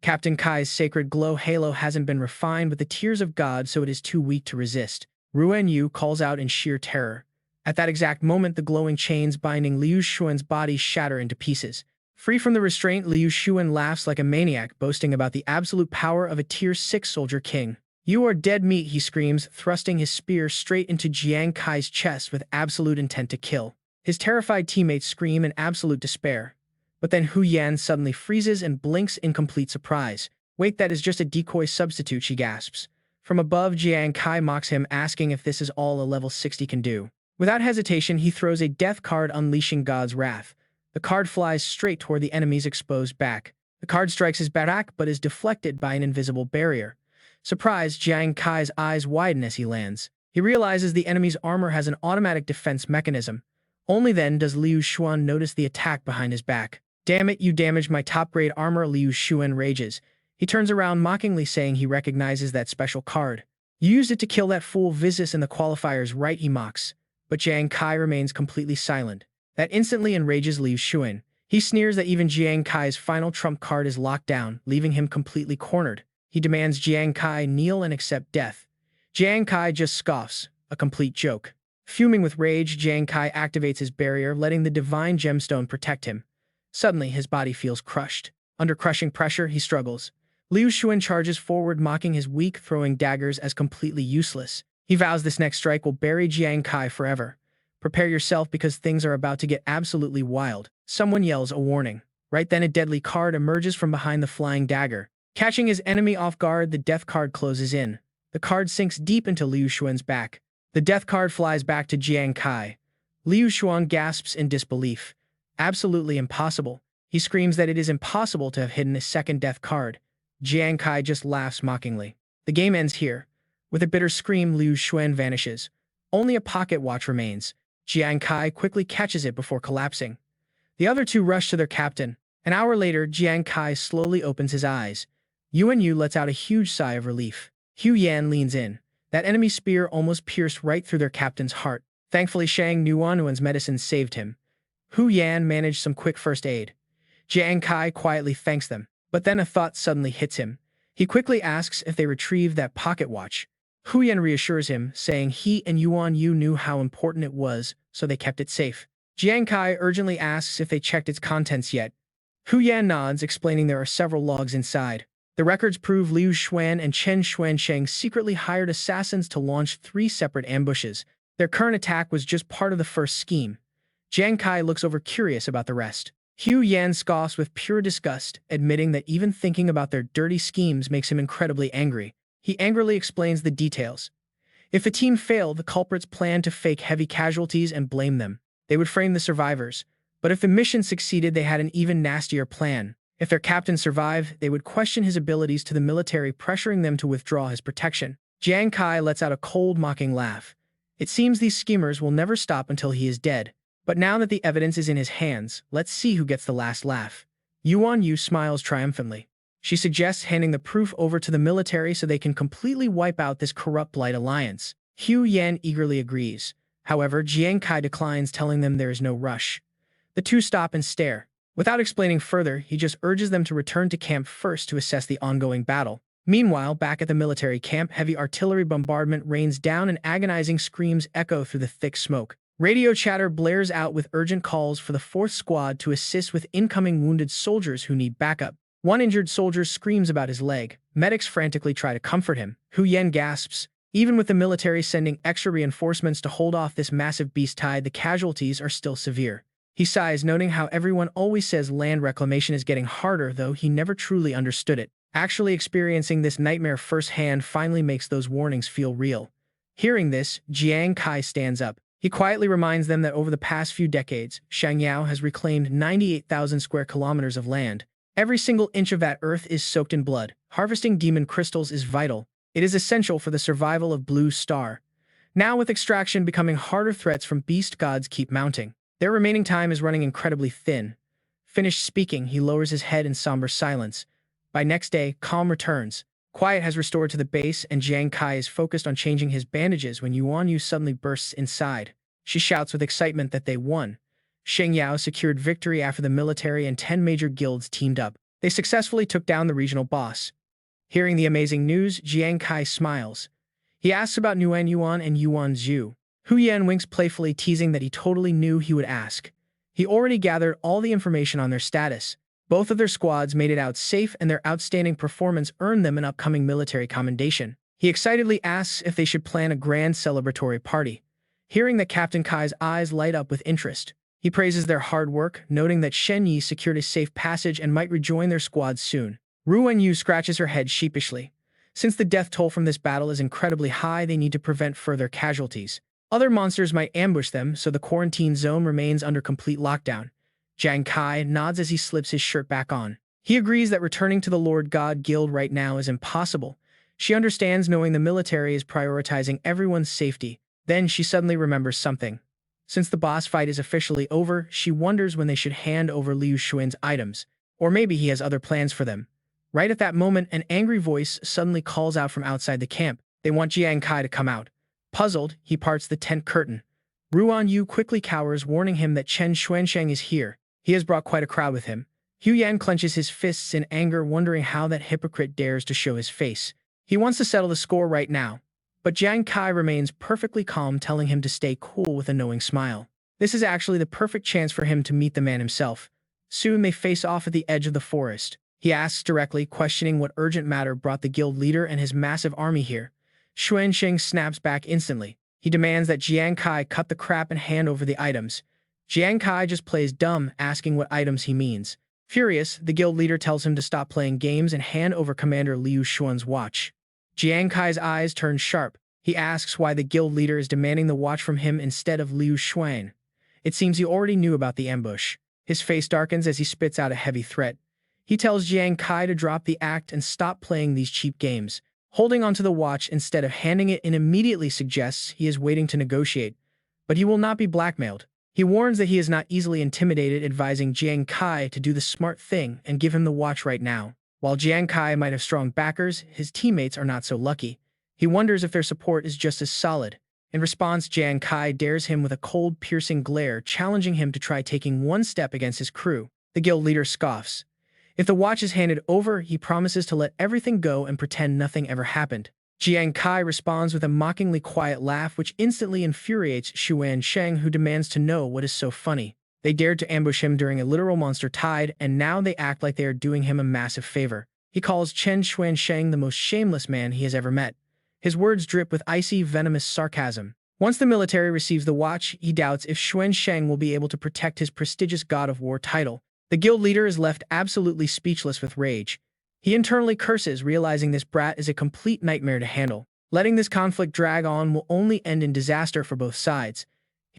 Captain Kai's Sacred Glow Halo hasn't been refined with the tears of God, so it is too weak to resist. Ruan Yu calls out in sheer terror. At that exact moment, the glowing chains binding Liu Xuan's body shatter into pieces. Free from the restraint, Liu Xuan laughs like a maniac, boasting about the absolute power of a Tier 6 soldier king. You are dead meat, he screams, thrusting his spear straight into Jiang Kai's chest with absolute intent to kill. His terrified teammates scream in absolute despair. But then Hu Yan suddenly freezes and blinks in complete surprise. Wait, that is just a decoy substitute, she gasps. From above, Jiang Kai mocks him, asking if this is all a level 60 can do. Without hesitation, he throws a death card, unleashing God's wrath. The card flies straight toward the enemy's exposed back. The card strikes his back but is deflected by an invisible barrier. Surprised, Jiang Kai's eyes widen as he lands. He realizes the enemy's armor has an automatic defense mechanism. Only then does Liu Xuan notice the attack behind his back. Damn it, you damaged my top-grade armor, Liu Xuan rages. He turns around mockingly saying he recognizes that special card. You used it to kill that fool Vizus in the qualifiers, right, he mocks. But Jiang Kai remains completely silent. That instantly enrages Liu Xuan. He sneers that even Jiang Kai's final trump card is locked down, leaving him completely cornered. He demands Jiang Kai kneel and accept death. Jiang Kai just scoffs, a complete joke. Fuming with rage, Jiang Kai activates his barrier, letting the divine gemstone protect him. Suddenly, his body feels crushed. Under crushing pressure, he struggles. Liu Xuan charges forward, mocking his weak, throwing daggers as completely useless. He vows this next strike will bury Jiang Kai forever. Prepare yourself because things are about to get absolutely wild. Someone yells a warning. Right then, a deadly card emerges from behind the flying dagger. Catching his enemy off guard, the death card closes in. The card sinks deep into Liu Xuan's back. The death card flies back to Jiang Kai. Liu Xuan gasps in disbelief. Absolutely impossible. He screams that it is impossible to have hidden a second death card. Jiang Kai just laughs mockingly. The game ends here. With a bitter scream, Liu Xuan vanishes. Only a pocket watch remains. Jiang Kai quickly catches it before collapsing. The other two rush to their captain. An hour later, Jiang Kai slowly opens his eyes. Yuan Yu lets out a huge sigh of relief. Hu Yan leans in. That enemy spear almost pierced right through their captain's heart. Thankfully, Shang Nuanuan's medicine saved him. Hu Yan managed some quick first aid. Jiang Kai quietly thanks them, but then a thought suddenly hits him. He quickly asks if they retrieved that pocket watch. Hu Yan reassures him, saying he and Yuan Yu knew how important it was, so they kept it safe. Jiang Kai urgently asks if they checked its contents yet. Hu Yan nods, explaining there are several logs inside. The records prove Liu Xuan and Chen Xuansheng secretly hired assassins to launch 3 separate ambushes. Their current attack was just part of the first scheme. Jiang Kai looks over curious about the rest. Hu Yan scoffs with pure disgust, admitting that even thinking about their dirty schemes makes him incredibly angry. He angrily explains the details. If the team failed, the culprits planned to fake heavy casualties and blame them. They would frame the survivors. But if the mission succeeded, they had an even nastier plan. If their captain survived, they would question his abilities to the military, pressuring them to withdraw his protection. Jiang Kai lets out a cold, mocking laugh. It seems these schemers will never stop until he is dead. But now that the evidence is in his hands, let's see who gets the last laugh. Yuan Yu smiles triumphantly. She suggests handing the proof over to the military so they can completely wipe out this corrupt Blight alliance. Hu Yan eagerly agrees. However, Jiang Kai declines, telling them there is no rush. The two stop and stare. Without explaining further, he just urges them to return to camp first to assess the ongoing battle. Meanwhile, back at the military camp, heavy artillery bombardment rains down and agonizing screams echo through the thick smoke. Radio chatter blares out with urgent calls for the 4th Squad to assist with incoming wounded soldiers who need backup. One injured soldier screams about his leg. Medics frantically try to comfort him. Hu Yan gasps. Even with the military sending extra reinforcements to hold off this massive beast tide, the casualties are still severe. He sighs, noting how everyone always says land reclamation is getting harder, though he never truly understood it. Actually experiencing this nightmare firsthand finally makes those warnings feel real. Hearing this, Jiang Kai stands up. He quietly reminds them that over the past few decades, Shangyao has reclaimed 98,000 square kilometers of land. Every single inch of that earth is soaked in blood. Harvesting demon crystals is vital. It is essential for the survival of Blue Star. Now, with extraction becoming harder, threats from beast gods keep mounting. Their remaining time is running incredibly thin. Finished speaking, he lowers his head in somber silence. By next day, calm returns. Quiet has restored to the base, and Jiang Kai is focused on changing his bandages when Yuan Yu suddenly bursts inside. She shouts with excitement that they won. Shangyao secured victory after the military and 10 major guilds teamed up. They successfully took down the regional boss. Hearing the amazing news, Jiang Kai smiles. He asks about Nguyen Yuan and Yuan Zhu. Hu Yan winks playfully, teasing that he totally knew he would ask. He already gathered all the information on their status. Both of their squads made it out safe, and their outstanding performance earned them an upcoming military commendation. He excitedly asks if they should plan a grand celebratory party. Hearing that, Captain Kai's eyes light up with interest. He praises their hard work, noting that Shen Yi secured a safe passage and might rejoin their squad soon. Ruan Yu scratches her head sheepishly. Since the death toll from this battle is incredibly high, they need to prevent further casualties. Other monsters might ambush them, so the quarantine zone remains under complete lockdown. Jiang Kai nods as he slips his shirt back on. He agrees that returning to the Lord God Guild right now is impossible. She understands, knowing the military is prioritizing everyone's safety. Then she suddenly remembers something. Since the boss fight is officially over, she wonders when they should hand over Liu Xuan's items, or maybe he has other plans for them. Right at that moment, an angry voice suddenly calls out from outside the camp. They want Jiang Kai to come out. Puzzled, he parts the tent curtain. Ruan Yu quickly cowers, warning him that Chen Xuansheng is here. He has brought quite a crowd with him. Hu Yan clenches his fists in anger, wondering how that hypocrite dares to show his face. He wants to settle the score right now. But Jiang Kai remains perfectly calm, telling him to stay cool with a knowing smile. This is actually the perfect chance for him to meet the man himself. Soon they face off at the edge of the forest. He asks directly, questioning what urgent matter brought the guild leader and his massive army here. Xuansheng snaps back instantly. He demands that Jiang Kai cut the crap and hand over the items. Jiang Kai just plays dumb, asking what items he means. Furious, the guild leader tells him to stop playing games and hand over Commander Liu Xuan's watch. Jiang Kai's eyes turn sharp. He asks why the guild leader is demanding the watch from him instead of Liu Xuan. It seems he already knew about the ambush. His face darkens as he spits out a heavy threat. He tells Jiang Kai to drop the act and stop playing these cheap games. Holding onto the watch instead of handing it in immediately suggests he is waiting to negotiate. But he will not be blackmailed. He warns that he is not easily intimidated, advising Jiang Kai to do the smart thing and give him the watch right now. While Jiang Kai might have strong backers, his teammates are not so lucky. He wonders if their support is just as solid. In response, Jiang Kai dares him with a cold, piercing glare, challenging him to try taking one step against his crew. The guild leader scoffs. If the watch is handed over, he promises to let everything go and pretend nothing ever happened. Jiang Kai responds with a mockingly quiet laugh, which instantly infuriates Xuansheng, who demands to know what is so funny. They dared to ambush him during a literal monster tide, and now they act like they are doing him a massive favor. He calls Chen Xuansheng the most shameless man he has ever met. His words drip with icy, venomous sarcasm. Once the military receives the watch, he doubts if Xuansheng will be able to protect his prestigious God of War title. The guild leader is left absolutely speechless with rage. He internally curses, realizing this brat is a complete nightmare to handle. Letting this conflict drag on will only end in disaster for both sides.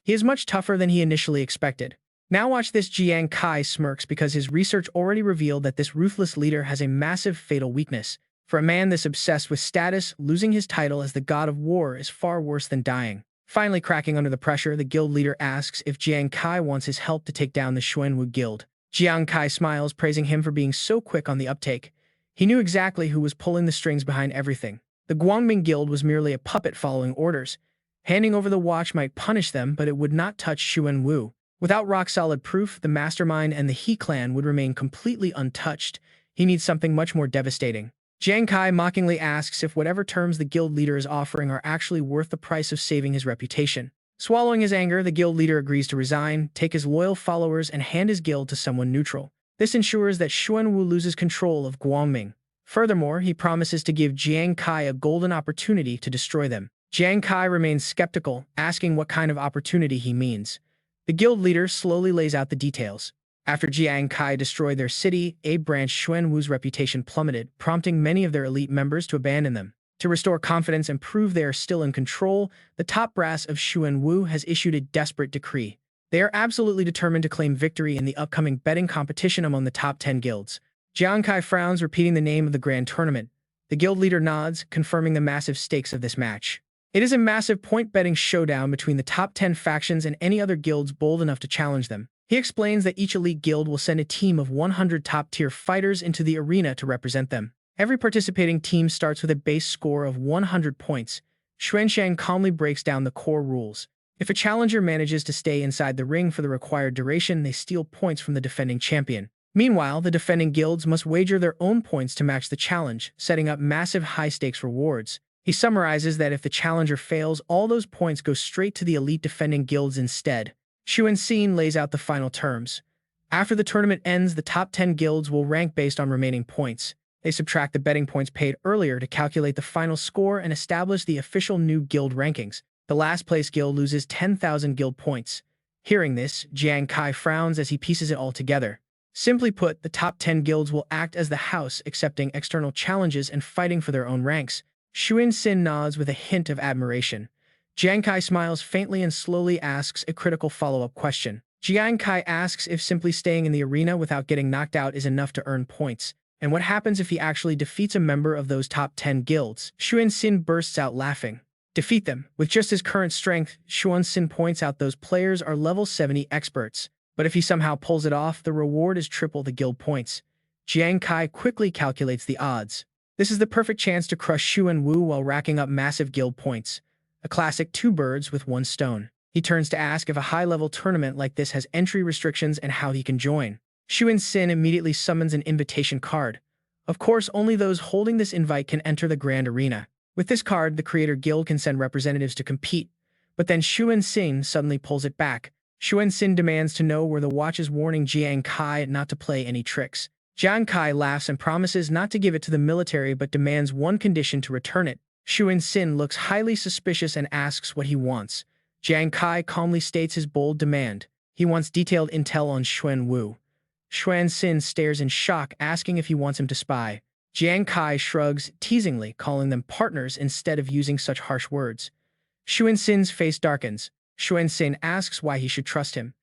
He is much tougher than he initially expected. Now watch this. Jiang Kai smirks because his research already revealed that this ruthless leader has a massive fatal weakness. For a man this obsessed with status, losing his title as the God of War is far worse than dying. Finally cracking under the pressure, the guild leader asks if Jiang Kai wants his help to take down the Xuanwu guild. Jiang Kai smiles, praising him for being so quick on the uptake. He knew exactly who was pulling the strings behind everything. The Guangming guild was merely a puppet following orders. Handing over the watch might punish them, but it would not touch Xuanwu. Without rock-solid proof, the mastermind and the He clan would remain completely untouched. He needs something much more devastating. Jiang Kai mockingly asks if whatever terms the guild leader is offering are actually worth the price of saving his reputation. Swallowing his anger, the guild leader agrees to resign, take his loyal followers, and hand his guild to someone neutral. This ensures that Xuanwu loses control of Guangming. Furthermore, he promises to give Jiang Kai a golden opportunity to destroy them. Jiang Kai remains skeptical, asking what kind of opportunity he means. The guild leader slowly lays out the details. After Jiang Kai destroyed their city, A branch Xuanwu's reputation plummeted, prompting many of their elite members to abandon them. To restore confidence and prove they are still in control, the top brass of Xuanwu has issued a desperate decree. They are absolutely determined to claim victory in the upcoming betting competition among the top 10 guilds. Jiang Kai frowns, repeating the name of the grand tournament. The guild leader nods, confirming the massive stakes of this match. It is a massive point-betting showdown between the top 10 factions and any other guilds bold enough to challenge them. He explains that each elite guild will send a team of 100 top-tier fighters into the arena to represent them. Every participating team starts with a base score of 100 points. Xuansheng calmly breaks down the core rules. If a challenger manages to stay inside the ring for the required duration, they steal points from the defending champion. Meanwhile, the defending guilds must wager their own points to match the challenge, setting up massive high-stakes rewards. He summarizes that if the challenger fails, all those points go straight to the elite defending guilds instead. Xuanxin lays out the final terms. After the tournament ends, the top 10 guilds will rank based on remaining points. They subtract the betting points paid earlier to calculate the final score and establish the official new guild rankings. The last place guild loses 10,000 guild points. Hearing this, Jiang Kai frowns as he pieces it all together. Simply put, the top 10 guilds will act as the house, accepting external challenges and fighting for their own ranks. Xuanxin nods with a hint of admiration. Jiang Kai smiles faintly and slowly asks a critical follow-up question. Jiang Kai asks if simply staying in the arena without getting knocked out is enough to earn points, and what happens if he actually defeats a member of those top 10 guilds. Xuanxin bursts out laughing. defeat them. With just his current strength, Xuan points out those players are level 70 experts, but if he somehow pulls it off, the reward is triple the guild points. Jiang Kai quickly calculates the odds. This is the perfect chance to crush Xuan Wu while racking up massive guild points. A classic two birds with one stone. He turns to ask if a high-level tournament like this has entry restrictions and how he can join. Xuan immediately summons an invitation card. Of course, only those holding this invite can enter the grand arena. With this card, the Creator Guild can send representatives to compete, but then Xuan suddenly pulls it back. Xuan demands to know where the watch is warning Jiang Kai not to play any tricks. Jiang Kai laughs and promises not to give it to the military but demands one condition to return it. Xuan looks highly suspicious and asks what he wants. Jiang Kai calmly states his bold demand. He wants detailed intel on Xuan Wu. Xuan stares in shock, asking if he wants him to spy. Jiang Kai shrugs teasingly, calling them partners instead of using such harsh words. Xuan's face darkens. Xuan asks why he should trust him.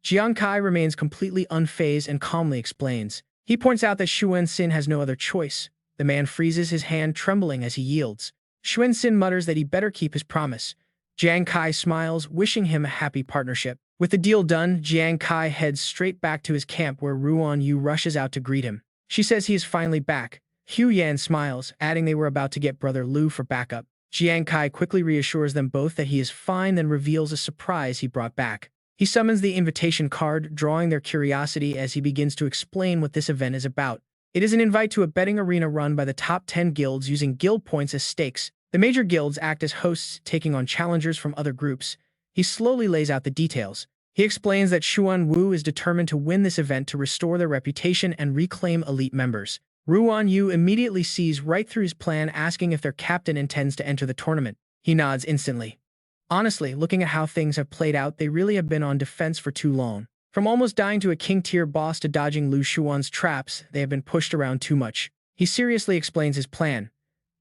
Jiang Kai remains completely unfazed and calmly explains. He points out that Xuan has no other choice. The man freezes, his hand trembling as he yields. Xuan mutters that he better keep his promise. Jiang Kai smiles, wishing him a happy partnership. With the deal done, Jiang Kai heads straight back to his camp where Ruan Yu rushes out to greet him. She says he is finally back. Hu Yan smiles, adding they were about to get Brother Lu for backup. Jiang Kai quickly reassures them both that he is fine, then reveals a surprise he brought back. He summons the invitation card, drawing their curiosity as he begins to explain what this event is about. It is an invite to a betting arena run by the top 10 guilds using guild points as stakes. The major guilds act as hosts, taking on challengers from other groups. He slowly lays out the details. He explains that Xuan Wu is determined to win this event to restore their reputation and reclaim elite members. Ruan Yu immediately sees right through his plan, asking if their captain intends to enter the tournament. He nods instantly. Honestly, looking at how things have played out, they really have been on defense for too long. From almost dying to a king-tier boss to dodging Lu Xuan's traps, they have been pushed around too much. He seriously explains his plan.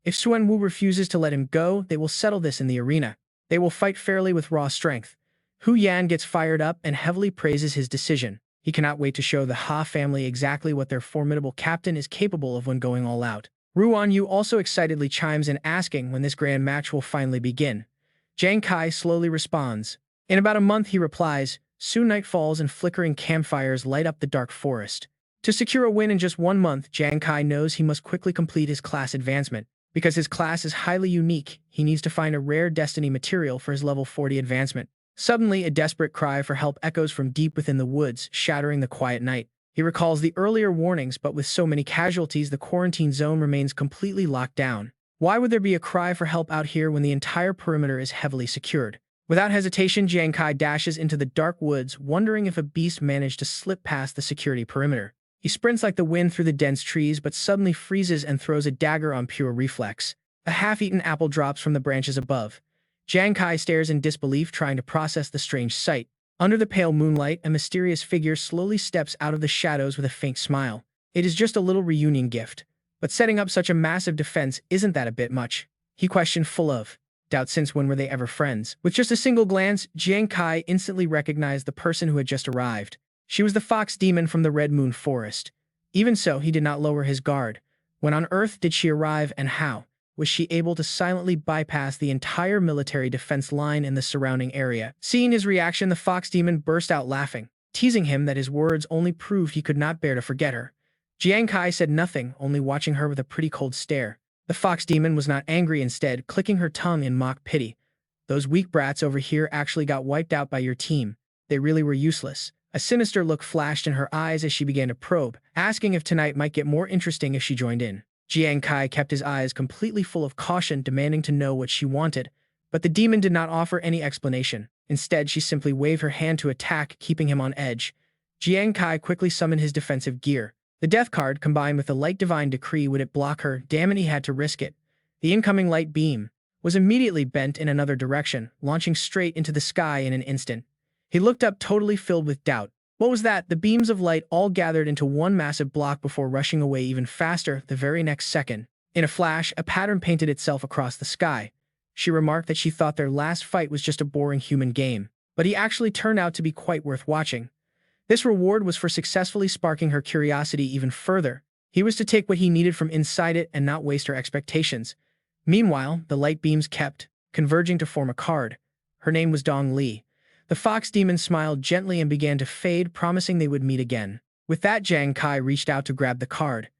If Xuan Wu refuses to let him go, they will settle this in the arena. They will fight fairly with raw strength. Hu Yan gets fired up and heavily praises his decision. He cannot wait to show the Ha family exactly what their formidable captain is capable of when going all out. Ruan Yu also excitedly chimes in, asking when this grand match will finally begin. Jiang Kai slowly responds. In about a month, he replies. Soon night falls and flickering campfires light up the dark forest. To secure a win in just 1 month, Jiang Kai knows he must quickly complete his class advancement. Because his class is highly unique, he needs to find a rare destiny material for his level 40 advancement. Suddenly, a desperate cry for help echoes from deep within the woods, shattering the quiet night. He recalls the earlier warnings, but with so many casualties, the quarantine zone remains completely locked down. Why would there be a cry for help out here when the entire perimeter is heavily secured? Without hesitation, Jiang Kai dashes into the dark woods, wondering if a beast managed to slip past the security perimeter. He sprints like the wind through the dense trees, but suddenly freezes and throws a dagger on pure reflex. A half-eaten apple drops from the branches above. Jiang Kai stares in disbelief, trying to process the strange sight. Under the pale moonlight, a mysterious figure slowly steps out of the shadows with a faint smile. It is just a little reunion gift. But setting up such a massive defense, isn't that a bit much? He questioned, full of doubt, since when were they ever friends? With just a single glance, Jiang Kai instantly recognized the person who had just arrived. She was the fox demon from the Red Moon Forest. Even so, he did not lower his guard. When on Earth did she arrive, and how? Was she able to silently bypass the entire military defense line in the surrounding area? Seeing his reaction, the fox demon burst out laughing, teasing him that his words only proved he could not bear to forget her. Jiang Kai said nothing, only watching her with a pretty cold stare. The fox demon was not angry, instead clicking her tongue in mock pity. Those weak brats over here actually got wiped out by your team. They really were useless. A sinister look flashed in her eyes as she began to probe, asking if tonight might get more interesting if she joined in. Jiang Kai kept his eyes completely full of caution, demanding to know what she wanted, but the demon did not offer any explanation. Instead, she simply waved her hand to attack, keeping him on edge. Jiang Kai quickly summoned his defensive gear. The death card, combined with the light divine decree, would it block her? Damn it, he had to risk it. The incoming light beam was immediately bent in another direction, launching straight into the sky in an instant. He looked up, totally filled with doubt. What was that? The beams of light all gathered into one massive block before rushing away even faster the very next second. In a flash, a pattern painted itself across the sky. She remarked that she thought their last fight was just a boring human game, but he actually turned out to be quite worth watching. This reward was for successfully sparking her curiosity even further. He was to take what he needed from inside it and not waste her expectations. Meanwhile, the light beams kept converging to form a card. Her name was Dong Li. The fox demon smiled gently and began to fade, promising they would meet again. With that, Jiang Kai reached out to grab the card.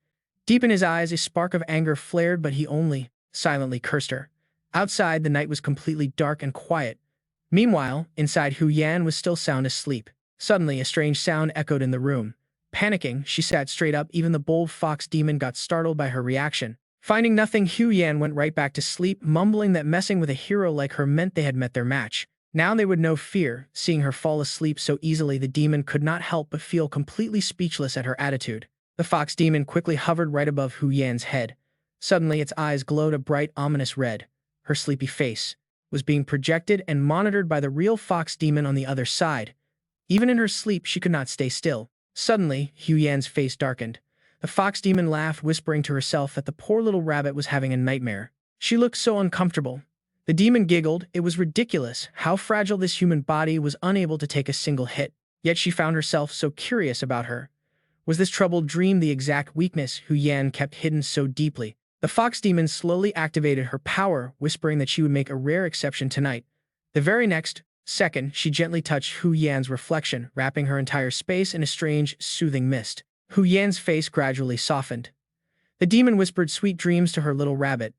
Deep in his eyes, a spark of anger flared, but he only silently cursed her. Outside, the night was completely dark and quiet. Meanwhile, inside, Hu Yan was still sound asleep. Suddenly, a strange sound echoed in the room. Panicking, she sat straight up. Even the bold fox demon got startled by her reaction. Finding nothing, Hu Yan went right back to sleep, mumbling that messing with a hero like her meant they had met their match. Now they would know fear. Seeing her fall asleep so easily, the demon could not help but feel completely speechless at her attitude. The fox demon quickly hovered right above Hu Yan's head. Suddenly, its eyes glowed a bright, ominous red. Her sleepy face was being projected and monitored by the real fox demon on the other side. Even in her sleep, she could not stay still. Suddenly, Hu Yan's face darkened. The fox demon laughed, whispering to herself that the poor little rabbit was having a nightmare. She looked so uncomfortable. The demon giggled. It was ridiculous how fragile this human body was, unable to take a single hit. Yet she found herself so curious about her. Was this troubled dream the exact weakness Hu Yan kept hidden so deeply? The fox demon slowly activated her power, whispering that she would make a rare exception tonight. The very next second, she gently touched Hu Yan's reflection, wrapping her entire space in a strange, soothing mist. Hu Yan's face gradually softened. The demon whispered sweet dreams to her little rabbit.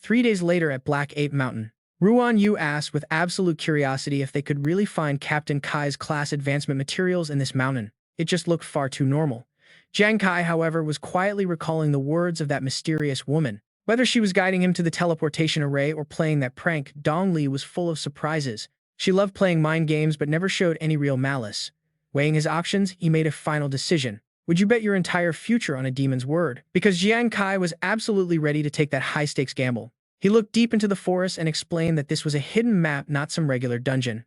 3 days later at Black Ape Mountain, Ruan Yu asked with absolute curiosity if they could really find Captain Kai's class advancement materials in this mountain. It just looked far too normal. Jiang Kai, however, was quietly recalling the words of that mysterious woman. Whether she was guiding him to the teleportation array or playing that prank, Dong Li was full of surprises. She loved playing mind games but never showed any real malice. Weighing his options, he made a final decision. Would you bet your entire future on a demon's word? Because Jiang Kai was absolutely ready to take that high-stakes gamble. He looked deep into the forest and explained that this was a hidden map, not some regular dungeon.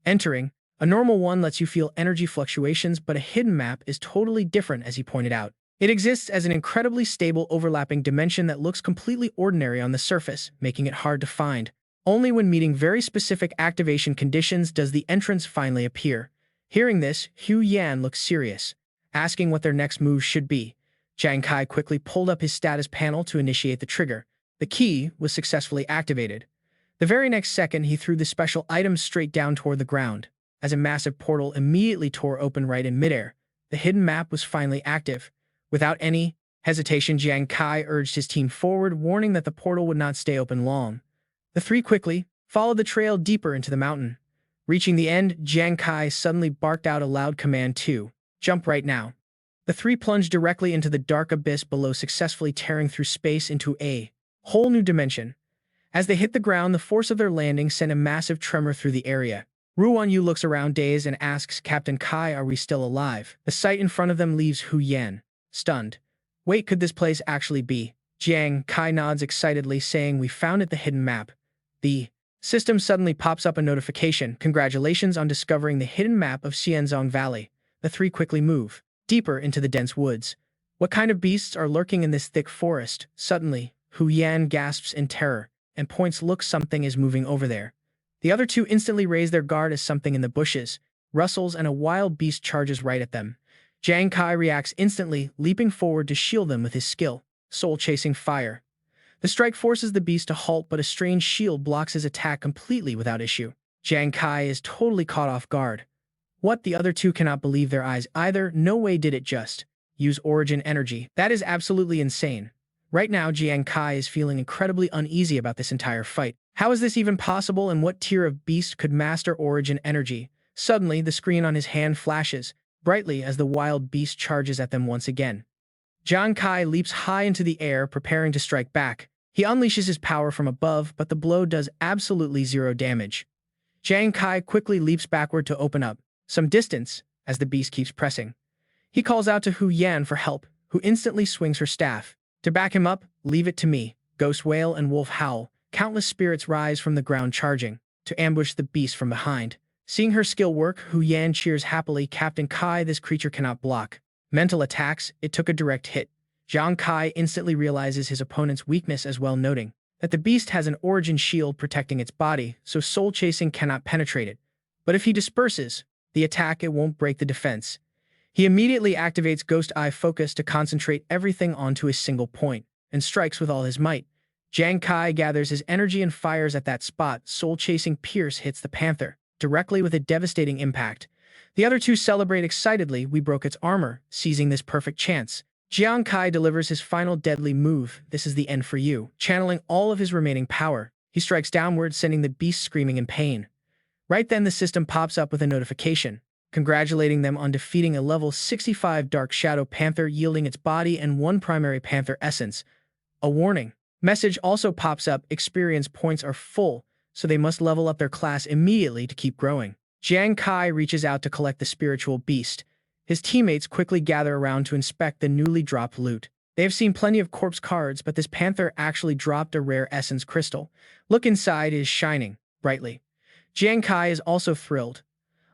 Entering, a normal one lets you feel energy fluctuations, but a hidden map is totally different, as he pointed out. It exists as an incredibly stable, overlapping dimension that looks completely ordinary on the surface, making it hard to find. Only when meeting very specific activation conditions does the entrance finally appear. Hearing this, Hu Yan looked serious, asking what their next move should be. Jiang Kai quickly pulled up his status panel to initiate the trigger. The key was successfully activated. The very next second, he threw the special item straight down toward the ground. As a massive portal immediately tore open right in midair, the hidden map was finally active. Without any hesitation, Jiang Kai urged his team forward, warning that the portal would not stay open long. The three quickly followed the trail deeper into the mountain. Reaching the end, Jiang Kai suddenly barked out a loud command to jump right now. The three plunged directly into the dark abyss below, successfully tearing through space into a whole new dimension. As they hit the ground, the force of their landing sent a massive tremor through the area. Ruan Yu looks around dazed and asks Captain Kai, "Are we still alive?" The sight in front of them leaves Hu Yan stunned. "Wait, could this place actually be?" Jiang Kai nods excitedly, saying, "We found it, the hidden map." The system suddenly pops up a notification. "Congratulations on discovering the hidden map of Xianzong Valley." The three quickly move deeper into the dense woods. What kind of beasts are lurking in this thick forest? Suddenly, Hu Yan gasps in terror and points, "Look, something is moving over there." The other two instantly raise their guard as something in the bushes rustles and a wild beast charges right at them. Jiang Kai reacts instantly, leaping forward to shield them with his skill, soul-chasing fire. The strike forces the beast to halt, but a strange shield blocks his attack completely without issue. Jiang Kai is totally caught off guard. What? The other two cannot believe their eyes either. No way did it just use origin energy. That is absolutely insane. Right now, Jiang Kai is feeling incredibly uneasy about this entire fight. How is this even possible, and what tier of beast could master origin energy? Suddenly, the screen on his hand flashes brightly as the wild beast charges at them once again. Jiang Kai leaps high into the air, preparing to strike back. He unleashes his power from above, but the blow does absolutely zero damage. Jiang Kai quickly leaps backward to open up some distance as the beast keeps pressing. He calls out to Hu Yan for help, who instantly swings her staff. To back him up, "Leave it to me." Ghost wail and wolf howl. Countless spirits rise from the ground, charging to ambush the beast from behind. Seeing her skill work, Hu Yan cheers happily. "Captain Kai, this creature cannot block mental attacks. It took a direct hit." Jiang Kai instantly realizes his opponent's weakness as well, noting that the beast has an origin shield protecting its body, so soul chasing cannot penetrate it. But if he disperses the attack, it won't break the defense. He immediately activates Ghost Eye Focus to concentrate everything onto a single point, and strikes with all his might. Jiang Kai gathers his energy and fires at that spot. Soul-chasing Pierce hits the panther, directly with a devastating impact. The other two celebrate excitedly. We broke its armor, seizing this perfect chance. Jiang Kai delivers his final deadly move. This is the end for you. Channeling all of his remaining power, he strikes downward, sending the beast screaming in pain. Right then, the system pops up with a notification, congratulating them on defeating a level 65 Dark Shadow Panther, yielding its body and one primary Panther essence. A warning message also pops up: experience points are full, so they must level up their class immediately to keep growing. Jiang Kai reaches out to collect the spiritual beast. His teammates quickly gather around to inspect the newly dropped loot. They have seen plenty of corpse cards, but this panther actually dropped a rare essence crystal. Look inside, it is shining brightly. Jiang Kai is also thrilled.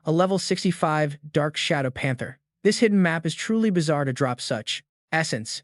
A level 65 Dark Shadow Panther. This hidden map is truly bizarre to drop such essence.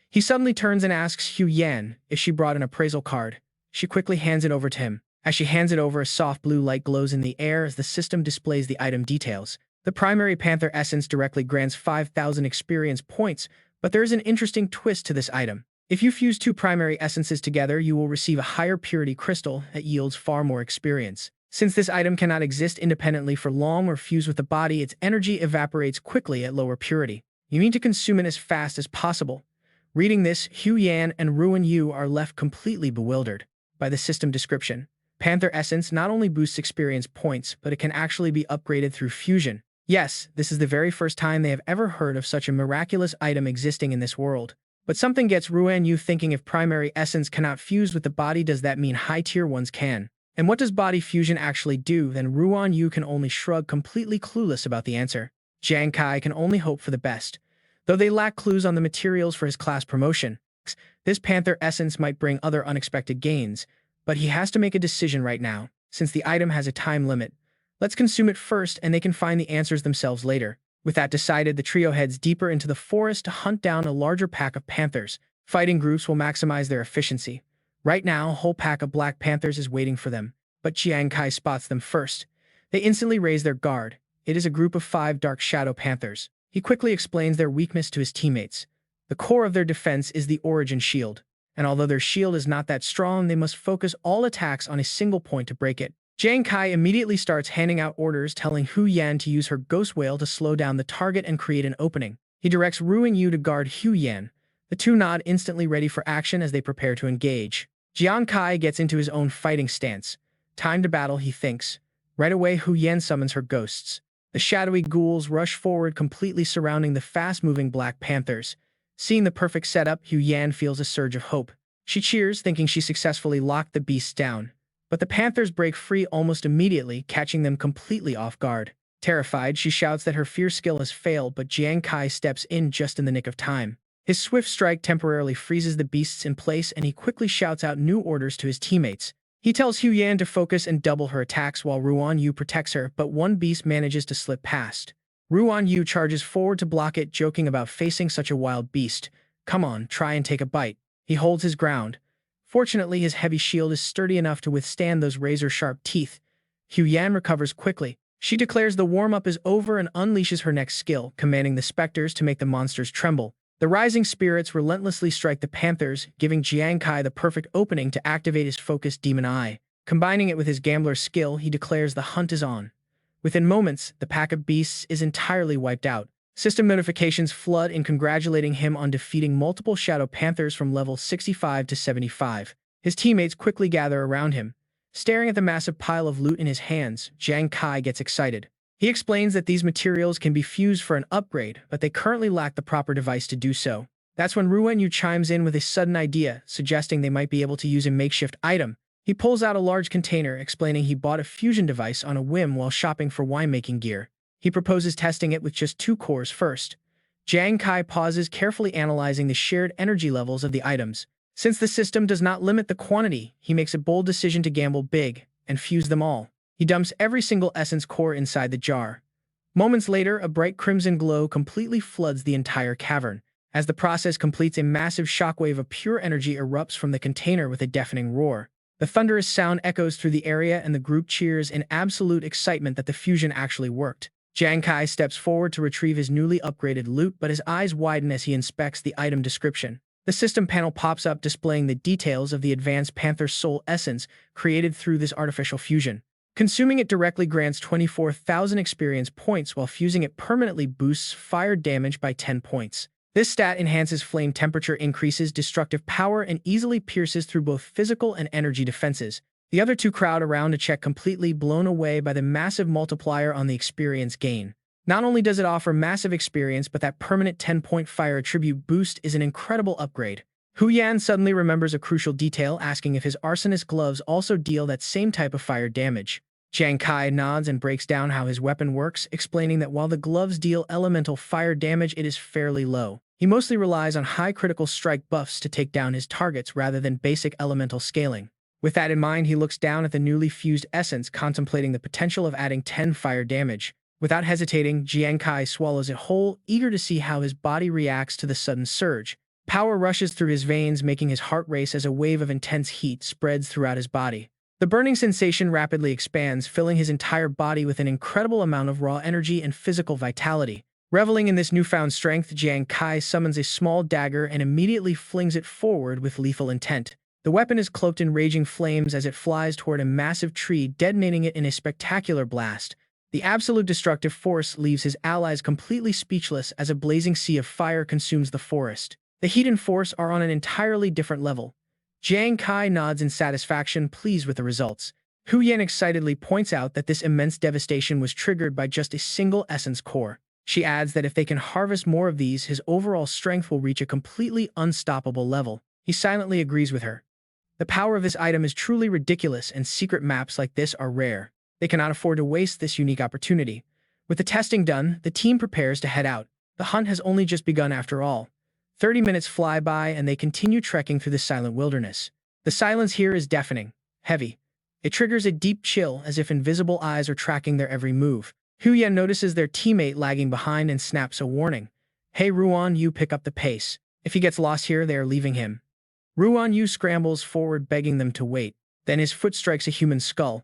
He suddenly turns and asks Hu Yan if she brought an appraisal card. She quickly hands it over to him. As she hands it over, a soft blue light glows in the air as the system displays the item details. The primary Panther essence directly grants 5,000 experience points, but there is an interesting twist to this item. If you fuse two primary essences together, you will receive a higher purity crystal that yields far more experience. Since this item cannot exist independently for long or fuse with the body, its energy evaporates quickly at lower purity. You need to consume it as fast as possible. Reading this, Hu Yan and Ruan Yu are left completely bewildered by the system description. Panther Essence not only boosts experience points, but it can actually be upgraded through fusion. Yes, this is the very first time they have ever heard of such a miraculous item existing in this world. But something gets Ruan Yu thinking: if primary essence cannot fuse with the body, does that mean high-tier ones can? And what does body fusion actually do? Then Ruan Yu can only shrug, completely clueless about the answer. Jiang Kai can only hope for the best. Though they lack clues on the materials for his class promotion, this Panther Essence might bring other unexpected gains, but he has to make a decision right now, since the item has a time limit. Let's consume it first, and they can find the answers themselves later. With that decided, the trio heads deeper into the forest to hunt down a larger pack of panthers. Fighting groups will maximize their efficiency. Right now, a whole pack of Black Panthers is waiting for them, but Jiang Kai spots them first. They instantly raise their guard. It is a group of 5 Dark Shadow Panthers. He quickly explains their weakness to his teammates. The core of their defense is the Origin Shield, and although their shield is not that strong, they must focus all attacks on a single point to break it. Jiang Kai immediately starts handing out orders, telling Hu Yan to use her Ghost Whale to slow down the target and create an opening. He directs Ruan Yu to guard Hu Yan. The two nod, instantly ready for action as they prepare to engage. Jiang Kai gets into his own fighting stance. Time to battle, he thinks. Right away, Hu Yan summons her ghosts. The shadowy ghouls rush forward, completely surrounding the fast-moving Black Panthers. Seeing the perfect setup, Hu Yan feels a surge of hope. She cheers, thinking she successfully locked the beasts down. But the Panthers break free almost immediately, catching them completely off guard. Terrified, she shouts that her fierce skill has failed, but Jiang Kai steps in just in the nick of time. His swift strike temporarily freezes the beasts in place, and he quickly shouts out new orders to his teammates. He tells Hu Yan to focus and double her attacks while Ruan Yu protects her, but one beast manages to slip past. Ruan Yu charges forward to block it, joking about facing such a wild beast. Come on, try and take a bite. He holds his ground. Fortunately, his heavy shield is sturdy enough to withstand those razor-sharp teeth. Hu Yan recovers quickly. She declares the warm-up is over and unleashes her next skill, commanding the specters to make the monsters tremble. The rising spirits relentlessly strike the panthers, giving Jiang Kai the perfect opening to activate his focused demon eye. Combining it with his gambler's skill, he declares the hunt is on. Within moments, the pack of beasts is entirely wiped out. System notifications flood in congratulating him on defeating multiple Shadow Panthers from level 65 to 75. His teammates quickly gather around him. Staring at the massive pile of loot in his hands, Jiang Kai gets excited. He explains that these materials can be fused for an upgrade, but they currently lack the proper device to do so. That's when Ruan Yu chimes in with a sudden idea, suggesting they might be able to use a makeshift item. He pulls out a large container, explaining he bought a fusion device on a whim while shopping for winemaking gear. He proposes testing it with just 2 cores first. Jiang Kai pauses, carefully analyzing the shared energy levels of the items. Since the system does not limit the quantity, he makes a bold decision to gamble big and fuse them all. He dumps every single essence core inside the jar. Moments later, a bright crimson glow completely floods the entire cavern. As the process completes, a massive shockwave of pure energy erupts from the container with a deafening roar. The thunderous sound echoes through the area, and the group cheers in absolute excitement that the fusion actually worked. Jiang Kai steps forward to retrieve his newly upgraded loot, but his eyes widen as he inspects the item description. The system panel pops up displaying the details of the advanced Panther Soul essence created through this artificial fusion. Consuming it directly grants 24,000 experience points, while fusing it permanently boosts fire damage by 10 points. This stat enhances flame temperature, increases destructive power, and easily pierces through both physical and energy defenses. The other two crowd around to check, completely blown away by the massive multiplier on the experience gain. Not only does it offer massive experience, but that permanent 10-point fire attribute boost is an incredible upgrade. Hu Yan suddenly remembers a crucial detail, asking if his arsonist gloves also deal that same type of fire damage. Jiang Kai nods and breaks down how his weapon works, explaining that while the gloves deal elemental fire damage, it is fairly low. He mostly relies on high critical strike buffs to take down his targets rather than basic elemental scaling. With that in mind, he looks down at the newly fused essence, contemplating the potential of adding 10 fire damage. Without hesitating, Jiang Kai swallows it whole, eager to see how his body reacts to the sudden surge. Power rushes through his veins, making his heart race as a wave of intense heat spreads throughout his body. The burning sensation rapidly expands, filling his entire body with an incredible amount of raw energy and physical vitality. Reveling in this newfound strength, Jiang Kai summons a small dagger and immediately flings it forward with lethal intent. The weapon is cloaked in raging flames as it flies toward a massive tree, detonating it in a spectacular blast. The absolute destructive force leaves his allies completely speechless as a blazing sea of fire consumes the forest. The heat and force are on an entirely different level. Jiang Kai nods in satisfaction, pleased with the results. Hu Yan excitedly points out that this immense devastation was triggered by just a single essence core. She adds that if they can harvest more of these, his overall strength will reach a completely unstoppable level. He silently agrees with her. The power of this item is truly ridiculous, and secret maps like this are rare. They cannot afford to waste this unique opportunity. With the testing done, the team prepares to head out. The hunt has only just begun after all. 30 minutes fly by and they continue trekking through the silent wilderness. The silence here is deafening, heavy. It triggers a deep chill, as if invisible eyes are tracking their every move. Hu Yan notices their teammate lagging behind and snaps a warning. Hey Ruan Yu, pick up the pace. If he gets lost here, they are leaving him. Ruan Yu scrambles forward, begging them to wait. Then his foot strikes a human skull.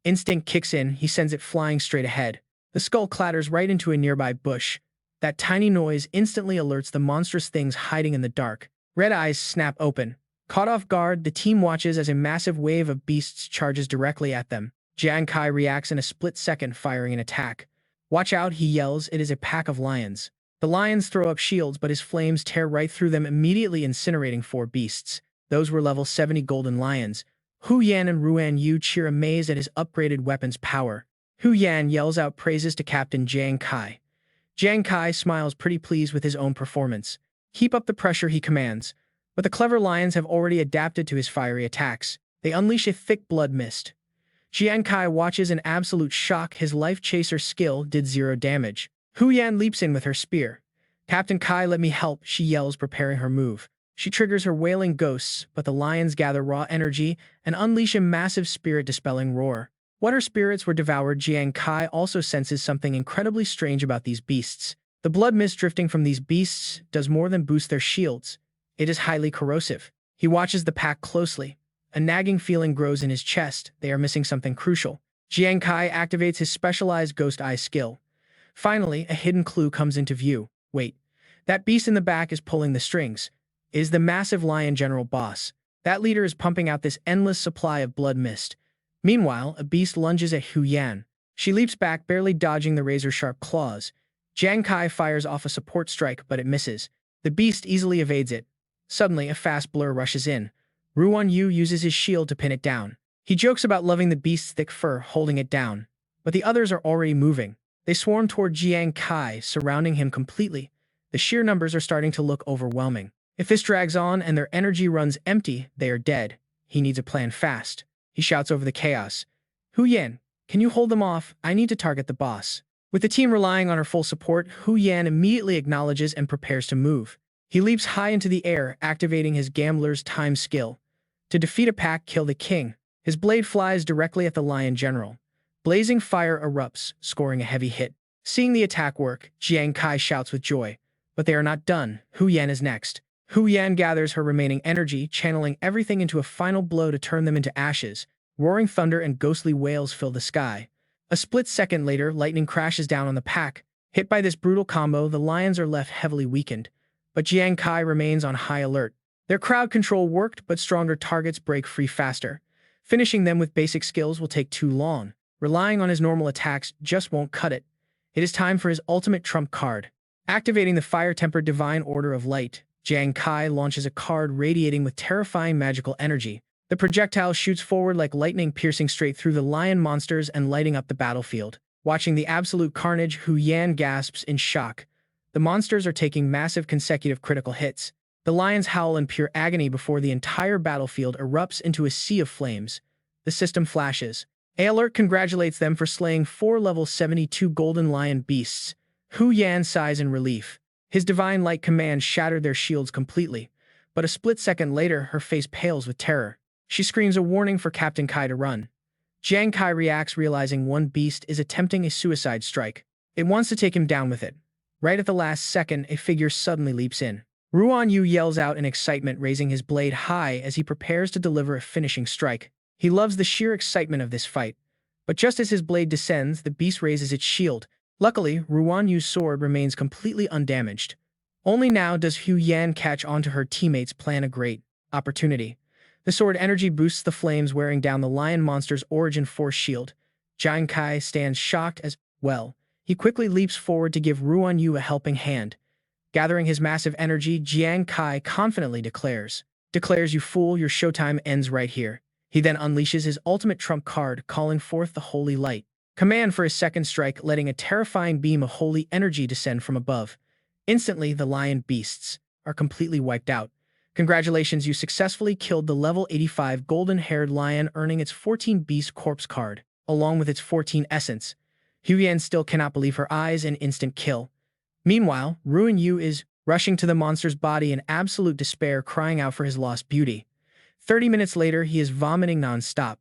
Instinct kicks in, he sends it flying straight ahead. The skull clatters right into a nearby bush. That tiny noise instantly alerts the monstrous things hiding in the dark. Red eyes snap open. Caught off guard, the team watches as a massive wave of beasts charges directly at them. Jiang Kai reacts in a split second, firing an attack. Watch out, he yells, it is a pack of lions. The lions throw up shields, but his flames tear right through them, immediately incinerating 4 beasts. Those were level 70 golden lions. Hu Yan and Ruan Yu cheer, amazed at his upgraded weapon's power. Hu Yan yells out praises to Captain Jiang Kai. Jiang Kai smiles, pretty pleased with his own performance. Keep up the pressure, he commands. But the clever lions have already adapted to his fiery attacks. They unleash a thick blood mist. Jiang Kai watches in absolute shock. His life chaser skill did 0 damage. Hu Yan leaps in with her spear. Captain Kai, let me help, she yells, preparing her move. She triggers her wailing ghosts, but the lions gather raw energy and unleash a massive spirit-dispelling roar. What her spirits were devoured, Jiang Kai also senses something incredibly strange about these beasts. The blood mist drifting from these beasts does more than boost their shields. It is highly corrosive. He watches the pack closely. A nagging feeling grows in his chest. They are missing something crucial. Jiang Kai activates his specialized Ghost Eye skill. Finally, a hidden clue comes into view. Wait, that beast in the back is pulling the strings. It is the massive lion general boss. That leader is pumping out this endless supply of blood mist. Meanwhile, a beast lunges at Hu Yan. She leaps back, barely dodging the razor-sharp claws. Jiang Kai fires off a support strike, but it misses. The beast easily evades it. Suddenly, a fast blur rushes in. Ruan Yu uses his shield to pin it down. He jokes about loving the beast's thick fur, holding it down. But the others are already moving. They swarm toward Jiang Kai, surrounding him completely. The sheer numbers are starting to look overwhelming. If this drags on and their energy runs empty, they are dead. He needs a plan fast. He shouts over the chaos. Hu Yan, can you hold them off? I need to target the boss. With the team relying on her full support, Hu Yan immediately acknowledges and prepares to move. He leaps high into the air, activating his gambler's time skill. To defeat a pack, kill the king. His blade flies directly at the lion general. Blazing fire erupts, scoring a heavy hit. Seeing the attack work, Jiang Kai shouts with joy. But they are not done. Hu Yan is next. Hu Yan gathers her remaining energy, channeling everything into a final blow to turn them into ashes. Roaring thunder and ghostly wails fill the sky. A split second later, lightning crashes down on the pack. Hit by this brutal combo, the lions are left heavily weakened. But Jiang Kai remains on high alert. Their crowd control worked, but stronger targets break free faster. Finishing them with basic skills will take too long. Relying on his normal attacks just won't cut it. It is time for his ultimate trump card. Activating the fire-tempered Divine Order of Light, Jiang Kai launches a card radiating with terrifying magical energy. The projectile shoots forward like lightning, piercing straight through the lion monsters and lighting up the battlefield. Watching the absolute carnage, Hu Yan gasps in shock. The monsters are taking massive consecutive critical hits. The lions howl in pure agony before the entire battlefield erupts into a sea of flames. The system flashes. A-Alert congratulates them for slaying 4 level 72 golden lion beasts. Hu Yan sighs in relief. His divine light command shattered their shields completely, but a split second later her face pales with terror. She screams a warning for Captain Kai to run. Jiang Kai reacts, realizing one beast is attempting a suicide strike. It wants to take him down with it. Right at the last second, a figure suddenly leaps in. Ruan Yu yells out in excitement, raising his blade high as he prepares to deliver a finishing strike. He loves the sheer excitement of this fight. But just as his blade descends, the beast raises its shield. Luckily, Ruan Yu's sword remains completely undamaged. Only now does Hu Yan catch on to her teammates' plan. A great opportunity. The sword energy boosts the flames, wearing down the lion monster's origin force shield. Jiang Kai stands shocked as well. He quickly leaps forward to give Ruan Yu a helping hand. Gathering his massive energy, Jiang Kai confidently declares, "You fool, your showtime ends right here." He then unleashes his ultimate trump card, calling forth the Holy Light. Command for his second strike, letting a terrifying beam of holy energy descend from above. Instantly, the lion beasts are completely wiped out. Congratulations, you successfully killed the level 85 golden-haired lion, earning its 14 beast corpse card, along with its 14 essence. Hu Yan still cannot believe her eyes. An instant kill. Meanwhile, Ruan Yu is rushing to the monster's body in absolute despair, crying out for his lost beauty. 30 minutes later, he is vomiting non-stop.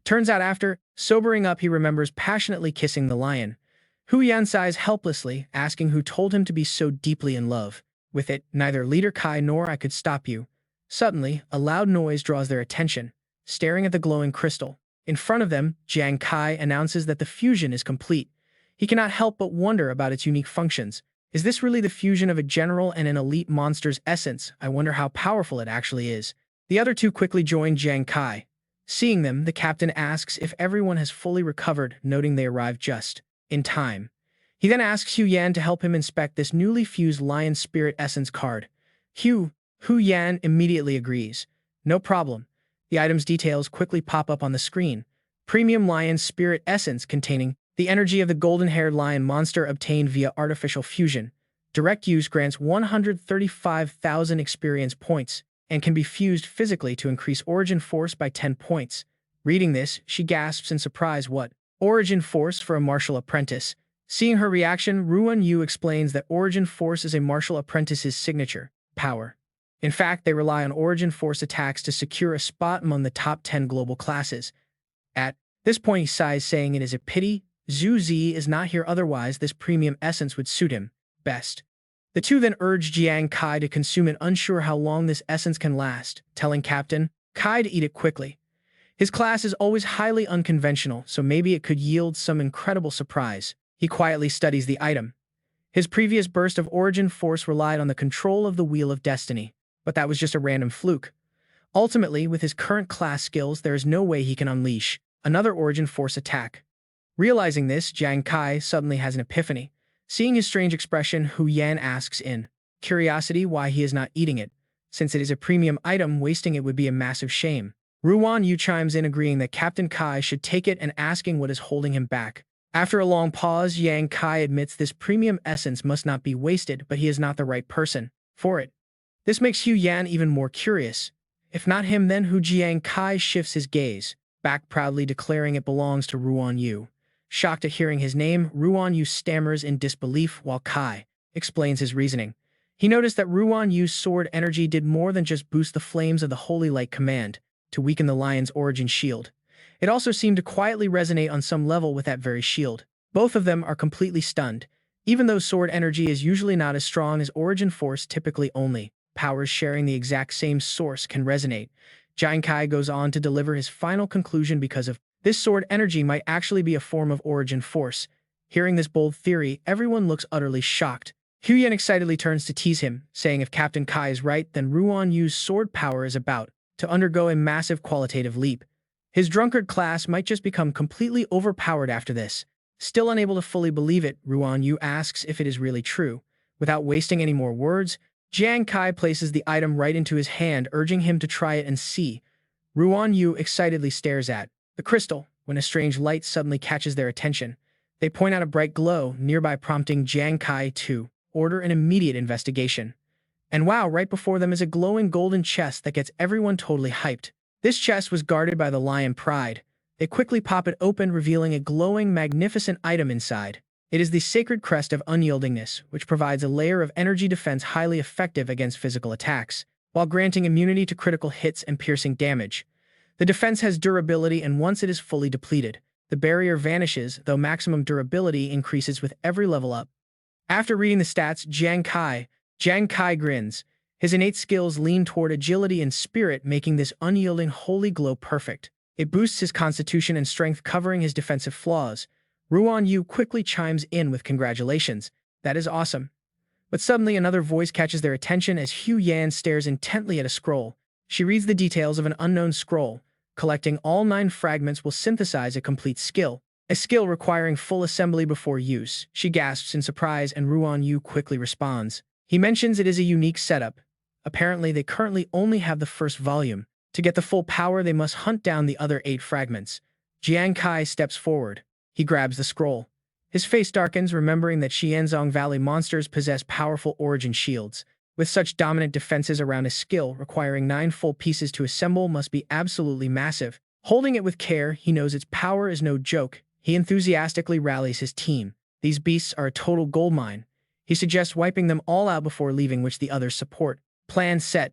Turns out after sobering up, he remembers passionately kissing the lion. Hu Yan sighs helplessly, asking who told him to be so deeply in love with it. Neither Leader Kai nor I could stop you. Suddenly, a loud noise draws their attention. Staring at the glowing crystal in front of them, Jiang Kai announces that the fusion is complete. He cannot help but wonder about its unique functions. Is this really the fusion of a general and an elite monster's essence? I wonder how powerful it actually is. The other two quickly join Jiang Kai. Seeing them, the captain asks if everyone has fully recovered, noting they arrived just in time. He then asks Hu Yan to help him inspect this newly fused lion spirit essence card. Hu Yan immediately agrees. No problem. The item's details quickly pop up on the screen. Premium lion spirit essence containing the energy of the golden-haired lion monster, obtained via artificial fusion. Direct use grants 135,000 experience points and can be fused physically to increase origin force by 10 points. Reading this, she gasps in surprise. What? Origin force for a martial apprentice? Seeing her reaction, Ruan Yu explains that origin force is a martial apprentice's signature power. In fact, they rely on origin force attacks to secure a spot among the top 10 global classes. At this point, he sighs, saying it is a pity Zhu Zi is not here, otherwise this premium essence would suit him best. The two then urge Jiang Kai to consume it, unsure how long this essence can last, telling Captain Kai to eat it quickly. His class is always highly unconventional, so maybe it could yield some incredible surprise. He quietly studies the item. His previous burst of origin force relied on the control of the Wheel of Destiny, but that was just a random fluke. Ultimately, with his current class skills, there is no way he can unleash another origin force attack. Realizing this, Jiang Kai suddenly has an epiphany. Seeing his strange expression, Hu Yan asks in curiosity why he is not eating it. Since it is a premium item, wasting it would be a massive shame. Ruan Yu chimes in, agreeing that Captain Kai should take it and asking what is holding him back. After a long pause, Jiang Kai admits this premium essence must not be wasted, but he is not the right person for it. This makes Hu Yan even more curious. If not him, then who? Jiang Kai shifts his gaze back, proudly declaring it belongs to Ruan Yu. Shocked at hearing his name, Ruan Yu stammers in disbelief while Kai explains his reasoning. He noticed that Ruan Yu's sword energy did more than just boost the flames of the Holy Light command to weaken the lion's origin shield. It also seemed to quietly resonate on some level with that very shield. Both of them are completely stunned. Even though sword energy is usually not as strong as origin force, typically only powers sharing the exact same source can resonate. Jiang Kai goes on to deliver his final conclusion: because of this sword energy might actually be a form of origin force. Hearing this bold theory, everyone looks utterly shocked. Hu Yan excitedly turns to tease him, saying if Captain Kai is right, then Ruan Yu's sword power is about to undergo a massive qualitative leap. His drunkard class might just become completely overpowered after this. Still unable to fully believe it, Ruan Yu asks if it is really true. Without wasting any more words, Jiang Kai places the item right into his hand, urging him to try it and see. Ruan Yu excitedly stares at the crystal when a strange light suddenly catches their attention. They point out a bright glow nearby, prompting Jiang Kai to order an immediate investigation. And wow, right before them is a glowing golden chest that gets everyone totally hyped. This chest was guarded by the lion Pride. They quickly pop it open, revealing a glowing, magnificent item inside. It is the sacred crest of unyieldingness, which provides a layer of energy defense highly effective against physical attacks, while granting immunity to critical hits and piercing damage. The defense has durability, and once it is fully depleted, the barrier vanishes, though maximum durability increases with every level up. After reading the stats, Jiang Kai grins. His innate skills lean toward agility and spirit, making this unyielding holy glow perfect. It boosts his constitution and strength, covering his defensive flaws. Ruan Yu quickly chimes in with congratulations. That is awesome. But suddenly another voice catches their attention as Hu Yan stares intently at a scroll. She reads the details of an unknown scroll. Collecting all 9 fragments will synthesize a complete skill. A skill requiring full assembly before use. She gasps in surprise, and Ruan Yu quickly responds. He mentions it is a unique setup. Apparently, they currently only have the first volume. To get the full power, they must hunt down the other 8 fragments. Jiang Kai steps forward. He grabs the scroll. His face darkens, remembering that Xianzong Valley monsters possess powerful origin shields. With such dominant defenses around a skill requiring 9 full pieces to assemble must be absolutely massive. Holding it with care, he knows its power is no joke. He enthusiastically rallies his team. These beasts are a total goldmine. He suggests wiping them all out before leaving, which the others support. Plan set.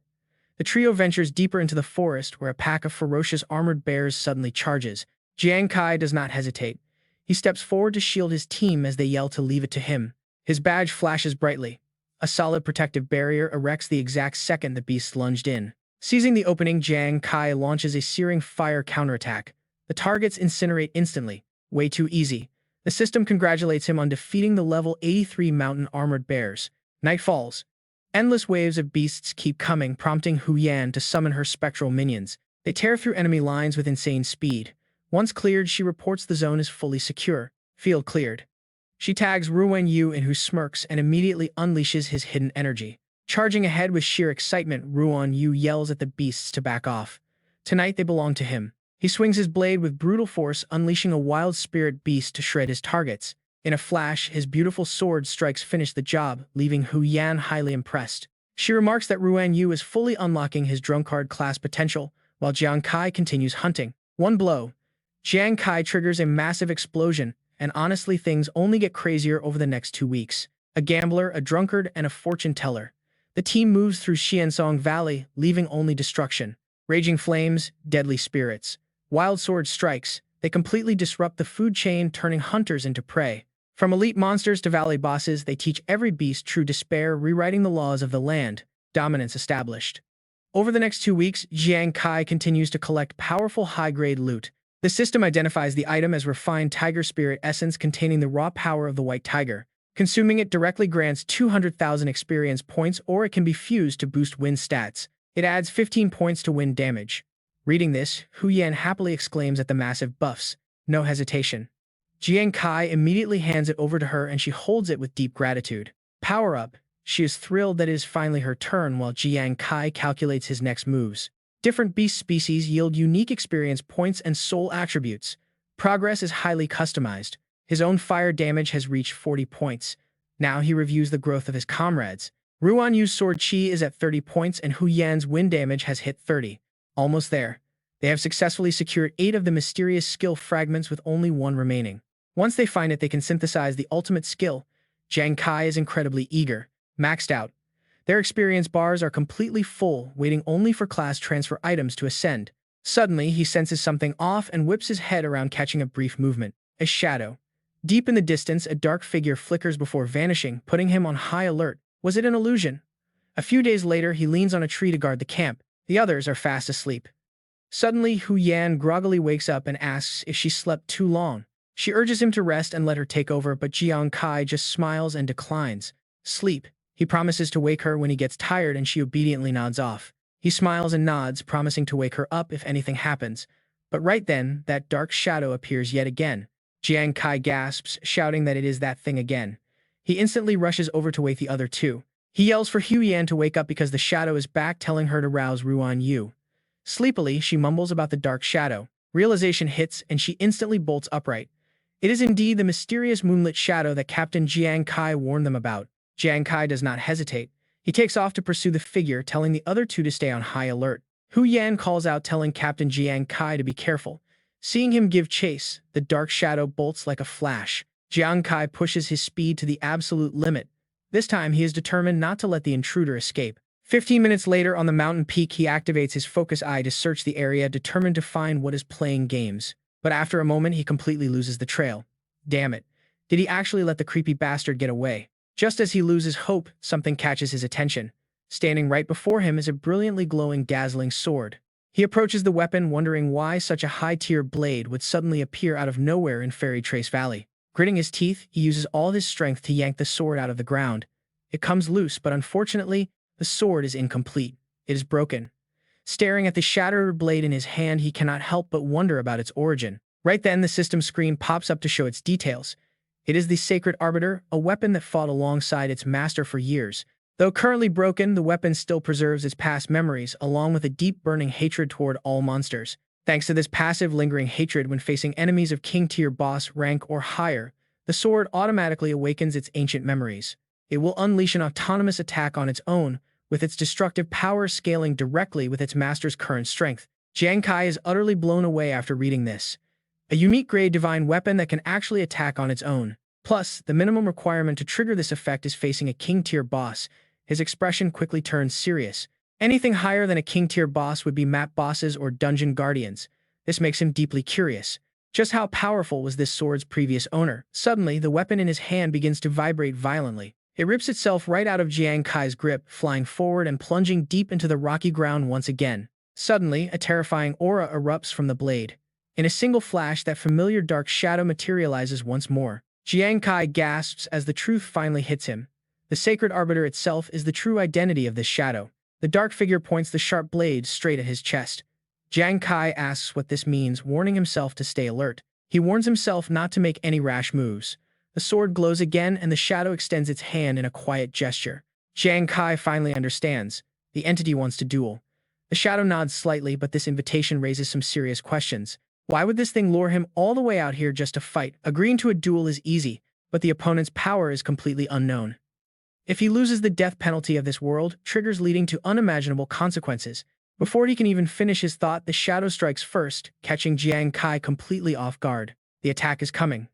The trio ventures deeper into the forest, where a pack of ferocious armored bears suddenly charges. Jiang Kai does not hesitate. He steps forward to shield his team as they yell to leave it to him. His badge flashes brightly. A solid protective barrier erects the exact second the beast lunged in. Seizing the opening, Jiang Kai launches a searing fire counterattack. The targets incinerate instantly. Way too easy. The system congratulates him on defeating the level 83 mountain armored bears. Night falls. Endless waves of beasts keep coming, prompting Hu Yan to summon her spectral minions. They tear through enemy lines with insane speed. Once cleared, she reports the zone is fully secure. Field cleared. She tags Ruan Yu in, who smirks and immediately unleashes his hidden energy. Charging ahead with sheer excitement, Ruan Yu yells at the beasts to back off. Tonight they belong to him. He swings his blade with brutal force, unleashing a wild spirit beast to shred his targets. In a flash, his beautiful sword strikes finish the job, leaving Hu Yan highly impressed. She remarks that Ruan Yu is fully unlocking his drunkard class potential, while Jiang Kai continues hunting. One blow. Jiang Kai triggers a massive explosion, and honestly, things only get crazier over the next 2 weeks. A gambler, a drunkard, and a fortune teller. The team moves through Xiansong Valley, leaving only destruction. Raging flames, deadly spirits. Wild sword strikes. They completely disrupt the food chain, turning hunters into prey. From elite monsters to valley bosses, they teach every beast true despair, rewriting the laws of the land. Dominance established. Over the next 2 weeks, Jiang Kai continues to collect powerful high-grade loot. The system identifies the item as refined tiger spirit essence containing the raw power of the white tiger. Consuming it directly grants 200,000 experience points, or it can be fused to boost wind stats. It adds 15 points to wind damage. Reading this, Hu Yan happily exclaims at the massive buffs. No hesitation. Jiang Kai immediately hands it over to her, and she holds it with deep gratitude. Power up. She is thrilled that it is finally her turn, while Jiang Kai calculates his next moves. Different beast species yield unique experience points and soul attributes. Progress is highly customized. His own fire damage has reached 40 points. Now he reviews the growth of his comrades. Ruan Yu's sword chi is at 30 points, and Hu Yan's wind damage has hit 30. Almost there. They have successfully secured 8 of the mysterious skill fragments, with only 1 remaining. Once they find it, they can synthesize the ultimate skill. Jiang Kai is incredibly eager. Maxed out. Their experience bars are completely full, waiting only for class transfer items to ascend. Suddenly, he senses something off and whips his head around, catching a brief movement. A shadow. Deep in the distance, a dark figure flickers before vanishing, putting him on high alert. Was it an illusion? A few days later, he leans on a tree to guard the camp. The others are fast asleep. Suddenly, Hu Yan groggily wakes up and asks if she slept too long. She urges him to rest and let her take over, but Jiang Kai just smiles and declines. Sleep. He promises to wake her when he gets tired and she obediently nods off. He smiles and nods, promising to wake her up if anything happens. But right then, that dark shadow appears yet again. Jiang Kai gasps, shouting that it is that thing again. He instantly rushes over to wake the other two. He yells for Hu Yan to wake up because the shadow is back, telling her to rouse Ruan Yu. Sleepily, she mumbles about the dark shadow. Realization hits, and she instantly bolts upright. It is indeed the mysterious moonlit shadow that Captain Jiang Kai warned them about. Jiang Kai does not hesitate. He takes off to pursue the figure, telling the other two to stay on high alert. Hu Yan calls out, telling Captain Jiang Kai to be careful. Seeing him give chase, the dark shadow bolts like a flash. Jiang Kai pushes his speed to the absolute limit. This time, he is determined not to let the intruder escape. 15 minutes later, on the mountain peak, he activates his focus eye to search the area, determined to find what is playing games. But after a moment, he completely loses the trail. Damn it. Did he actually let the creepy bastard get away? Just as he loses hope, something catches his attention. Standing right before him is a brilliantly glowing, dazzling sword. He approaches the weapon, wondering why such a high-tier blade would suddenly appear out of nowhere in Fairy Trace Valley. Gritting his teeth, he uses all his strength to yank the sword out of the ground. It comes loose, but unfortunately, the sword is incomplete. It is broken. Staring at the shattered blade in his hand, he cannot help but wonder about its origin. Right then, the system screen pops up to show its details. It is the Sacred Arbiter, a weapon that fought alongside its master for years. Though currently broken, the weapon still preserves its past memories, along with a deep burning hatred toward all monsters. Thanks to this passive, lingering hatred when facing enemies of King-tier boss rank or higher, the sword automatically awakens its ancient memories. It will unleash an autonomous attack on its own, with its destructive power scaling directly with its master's current strength. Jiang Kai is utterly blown away after reading this. A unique grade divine weapon that can actually attack on its own. Plus, the minimum requirement to trigger this effect is facing a king-tier boss. His expression quickly turns serious. Anything higher than a king-tier boss would be map bosses or dungeon guardians. This makes him deeply curious. Just how powerful was this sword's previous owner? Suddenly, the weapon in his hand begins to vibrate violently. It rips itself right out of Jiang Kai's grip, flying forward and plunging deep into the rocky ground once again. Suddenly, a terrifying aura erupts from the blade. In a single flash, that familiar dark shadow materializes once more. Jiang Kai gasps as the truth finally hits him. The Sacred Arbiter itself is the true identity of this shadow. The dark figure points the sharp blade straight at his chest. Jiang Kai asks what this means, warning himself to stay alert. He warns himself not to make any rash moves. The sword glows again, and the shadow extends its hand in a quiet gesture. Jiang Kai finally understands. The entity wants to duel. The shadow nods slightly, but this invitation raises some serious questions. Why would this thing lure him all the way out here just to fight? Agreeing to a duel is easy, but the opponent's power is completely unknown. If he loses, the death penalty of this world triggers, leading to unimaginable consequences. Before he can even finish his thought, the shadow strikes first, catching Jiang Kai completely off guard. The attack is coming.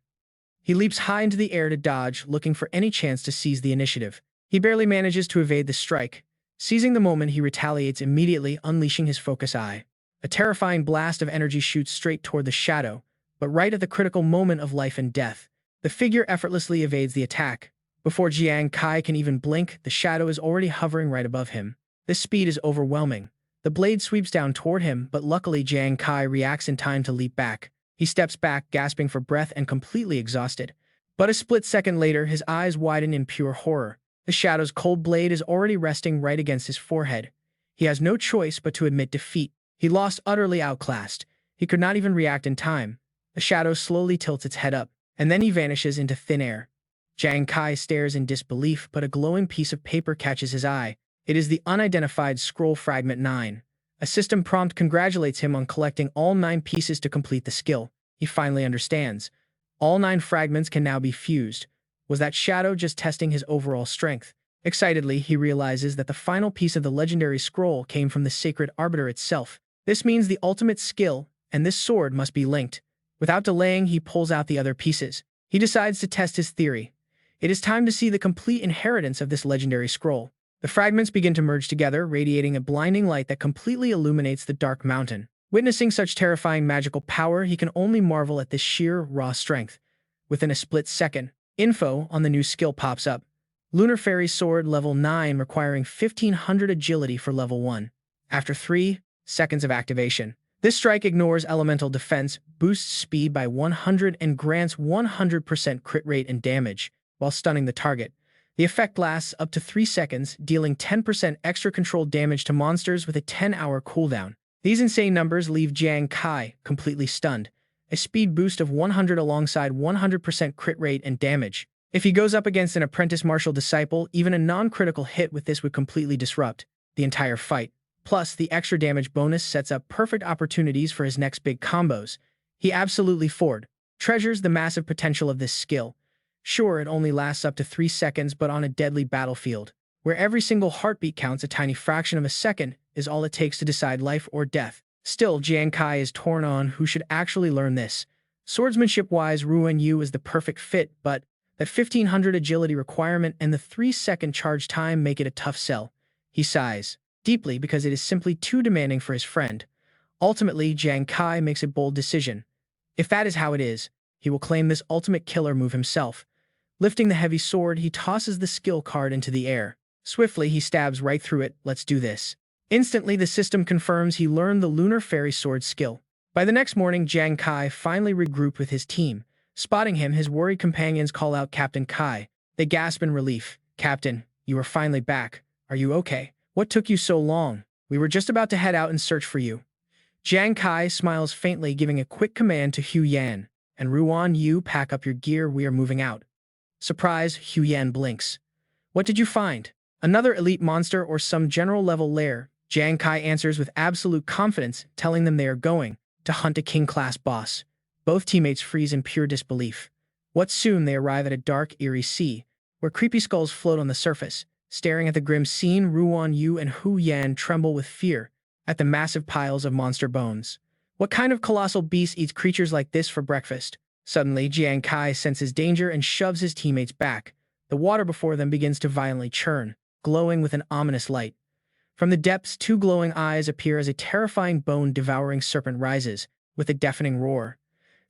He leaps high into the air to dodge, looking for any chance to seize the initiative. He barely manages to evade the strike. Seizing the moment, he retaliates immediately, unleashing his focus eye. A terrifying blast of energy shoots straight toward the shadow, but right at the critical moment of life and death, the figure effortlessly evades the attack. Before Jiang Kai can even blink, the shadow is already hovering right above him. This speed is overwhelming. The blade sweeps down toward him, but luckily Jiang Kai reacts in time to leap back. He steps back, gasping for breath and completely exhausted. But a split second later, his eyes widen in pure horror. The shadow's cold blade is already resting right against his forehead. He has no choice but to admit defeat. He lost, utterly outclassed. He could not even react in time. The shadow slowly tilts its head up, and then he vanishes into thin air. Jiang Kai stares in disbelief, but a glowing piece of paper catches his eye. It is the unidentified scroll fragment 9. A system prompt congratulates him on collecting all 9 pieces to complete the skill. He finally understands. All 9 fragments can now be fused. Was that shadow just testing his overall strength? Excitedly, he realizes that the final piece of the legendary scroll came from the Sacred Arbiter itself. This means the ultimate skill, and this sword must be linked. Without delaying, he pulls out the other pieces. He decides to test his theory. It is time to see the complete inheritance of this legendary scroll. The fragments begin to merge together, radiating a blinding light that completely illuminates the dark mountain. Witnessing such terrifying magical power, he can only marvel at this sheer, raw strength. Within a split second, info on the new skill pops up. Lunar Fairy Sword level 9, requiring 1500 agility for level 1. After 3 seconds of activation, this strike ignores elemental defense, boosts speed by 100, and grants 100% crit rate and damage, while stunning the target. The effect lasts up to 3 seconds, dealing 10% extra controlled damage to monsters with a 10-hour cooldown. These insane numbers leave Jiang Kai completely stunned, a speed boost of 100 alongside 100% crit rate and damage. If he goes up against an apprentice martial disciple, even a non-critical hit with this would completely disrupt the entire fight. Plus, the extra damage bonus sets up perfect opportunities for his next big combos. He absolutely treasures the massive potential of this skill. Sure, it only lasts up to 3 seconds, but on a deadly battlefield, where every single heartbeat counts, a tiny fraction of a second is all it takes to decide life or death. Still, Jiang Kai is torn on who should actually learn this. Swordsmanship-wise, Ruan Yu is the perfect fit, but that 1500 agility requirement and the 3-second charge time make it a tough sell. He sighs deeply because it is simply too demanding for his friend. Ultimately, Jiang Kai makes a bold decision. If that is how it is, he will claim this ultimate killer move himself. Lifting the heavy sword, he tosses the skill card into the air. Swiftly, he stabs right through it. Let's do this. Instantly, the system confirms he learned the Lunar Fairy Sword skill. By the next morning, Jiang Kai finally regrouped with his team. Spotting him, his worried companions call out Captain Kai. They gasp in relief. Captain, you are finally back. Are you okay? What took you so long? We were just about to head out and search for you. Jiang Kai smiles faintly, giving a quick command to Hu Yan. And Ruan Yu, pack up your gear, we are moving out. Surprise, Hu Yan blinks. What did you find? Another elite monster or some general-level lair? Jiang Kai answers with absolute confidence, telling them they are going to hunt a king-class boss. Both teammates freeze in pure disbelief. What soon they arrive at a dark, eerie sea, where creepy skulls float on the surface. Staring at the grim scene, Ruan Yu and Hu Yan tremble with fear at the massive piles of monster bones. What kind of colossal beast eats creatures like this for breakfast? Suddenly, Jiang Kai senses danger and shoves his teammates back. The water before them begins to violently churn, glowing with an ominous light. From the depths, 2 glowing eyes appear as a terrifying bone-devouring serpent rises, with a deafening roar.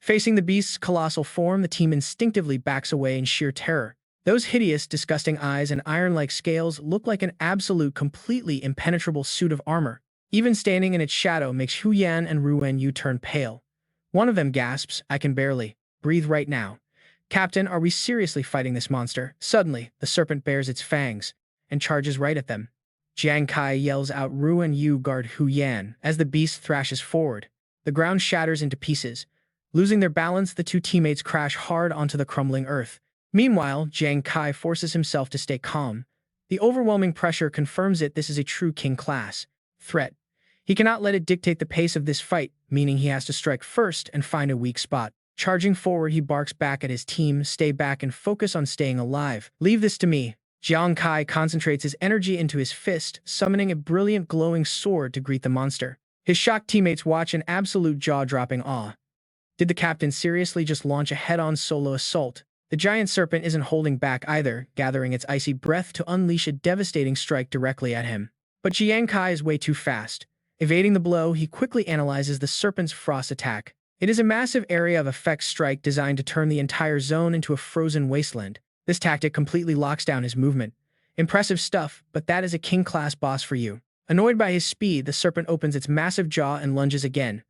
Facing the beast's colossal form, the team instinctively backs away in sheer terror. Those hideous, disgusting eyes and iron-like scales look like an absolute, completely impenetrable suit of armor. Even standing in its shadow makes Hu Yan and Ruan Yu turn pale. One of them gasps, I can barely breathe right now. Captain, are we seriously fighting this monster? Suddenly, the serpent bares its fangs and charges right at them. Jiang Kai yells out, Ruan Yu, guard Hu Yan. As the beast thrashes forward, the ground shatters into pieces. Losing their balance, the 2 teammates crash hard onto the crumbling earth. Meanwhile, Jiang Kai forces himself to stay calm. The overwhelming pressure confirms this is a true king-class threat. He cannot let it dictate the pace of this fight, meaning he has to strike first and find a weak spot. Charging forward, he barks back at his team, stay back and focus on staying alive. Leave this to me. Jiang Kai concentrates his energy into his fist, summoning a brilliant glowing sword to greet the monster. His shocked teammates watch in absolute jaw-dropping awe. Did the captain seriously just launch a head-on solo assault? The giant serpent isn't holding back either, gathering its icy breath to unleash a devastating strike directly at him. But Jiang Kai is way too fast. Evading the blow, he quickly analyzes the serpent's frost attack. It is a massive area of effect strike designed to turn the entire zone into a frozen wasteland. This tactic completely locks down his movement. Impressive stuff, but that is a king-class boss for you. Annoyed by his speed, the serpent opens its massive jaw and lunges again.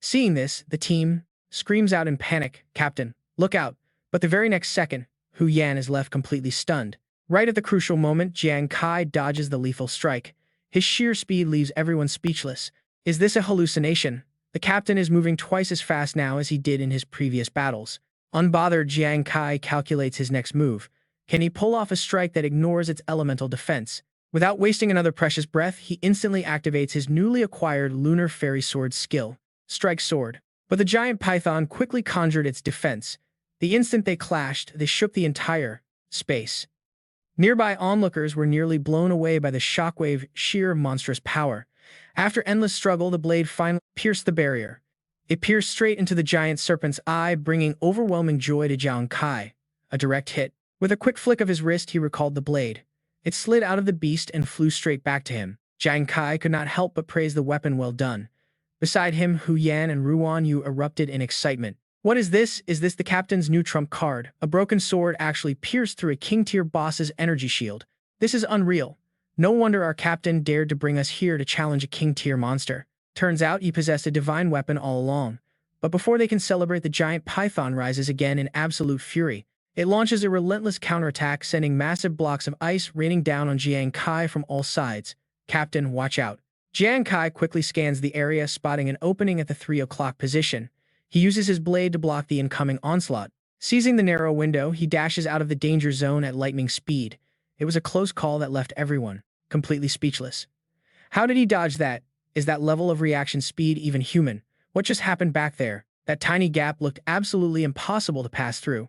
Seeing this, the team screams out in panic, Captain, look out. But the very next second, Hu Yan is left completely stunned. Right at the crucial moment, Jiang Kai dodges the lethal strike. His sheer speed leaves everyone speechless. Is this a hallucination? The captain is moving twice as fast now as he did in his previous battles. Unbothered, Jiang Kai calculates his next move. Can he pull off a strike that ignores its elemental defense? Without wasting another precious breath, he instantly activates his newly acquired Lunar Fairy Sword skill, Strike Sword. But the giant python quickly conjured its defense. The instant they clashed, they shook the entire space. Nearby onlookers were nearly blown away by the shockwave, sheer monstrous power. After endless struggle, the blade finally pierced the barrier. It pierced straight into the giant serpent's eye, bringing overwhelming joy to Jiang Kai. A direct hit. With a quick flick of his wrist, he recalled the blade. It slid out of the beast and flew straight back to him. Jiang Kai could not help but praise the weapon well done. Beside him, Hu Yan and Ruan Yu erupted in excitement. What is this? Is this the captain's new trump card? A broken sword actually pierced through a king-tier boss's energy shield. This is unreal. No wonder our captain dared to bring us here to challenge a king-tier monster. Turns out he possessed a divine weapon all along. But before they can celebrate, the giant python rises again in absolute fury. It launches a relentless counterattack, sending massive blocks of ice raining down on Jiang Kai from all sides. Captain, watch out. Jiang Kai quickly scans the area, spotting an opening at the 3 o'clock position. He uses his blade to block the incoming onslaught. Seizing the narrow window, he dashes out of the danger zone at lightning speed. It was a close call that left everyone completely speechless. How did he dodge that? Is that level of reaction speed even human? What just happened back there? That tiny gap looked absolutely impossible to pass through.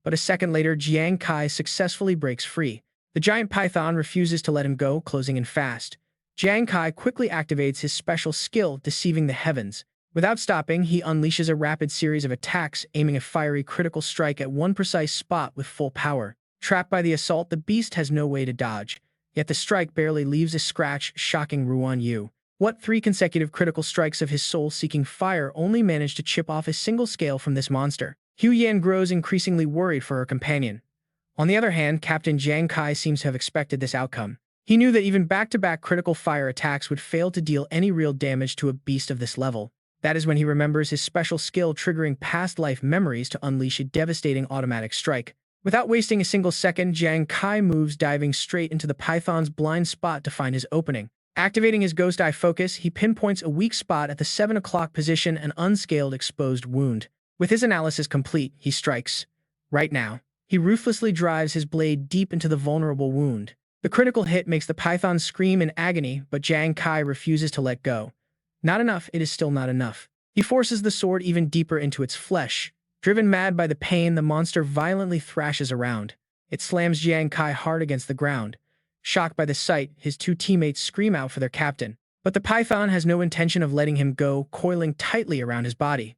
But a second later, Jiang Kai successfully breaks free. The giant python refuses to let him go, closing in fast. Jiang Kai quickly activates his special skill, Deceiving the Heavens. Without stopping, he unleashes a rapid series of attacks, aiming a fiery critical strike at one precise spot with full power. Trapped by the assault, the beast has no way to dodge. Yet the strike barely leaves a scratch, shocking Ruan Yu. What 3 consecutive critical strikes of his soul-seeking fire only managed to chip off a single scale from this monster? Hu Yan grows increasingly worried for her companion. On the other hand, Captain Jiang Kai seems to have expected this outcome. He knew that even back-to-back critical fire attacks would fail to deal any real damage to a beast of this level. That is when he remembers his special skill triggering past life memories to unleash a devastating automatic strike. Without wasting a single second, Jiang Kai moves, diving straight into the python's blind spot to find his opening. Activating his ghost eye focus, he pinpoints a weak spot at the 7 o'clock position, an unscaled exposed wound. With his analysis complete, he strikes. Right now, he ruthlessly drives his blade deep into the vulnerable wound. The critical hit makes the python scream in agony, but Jiang Kai refuses to let go. Not enough, it is still not enough. He forces the sword even deeper into its flesh. Driven mad by the pain, the monster violently thrashes around. It slams Jiang Kai hard against the ground. Shocked by the sight, his 2 teammates scream out for their captain. But the python has no intention of letting him go, coiling tightly around his body.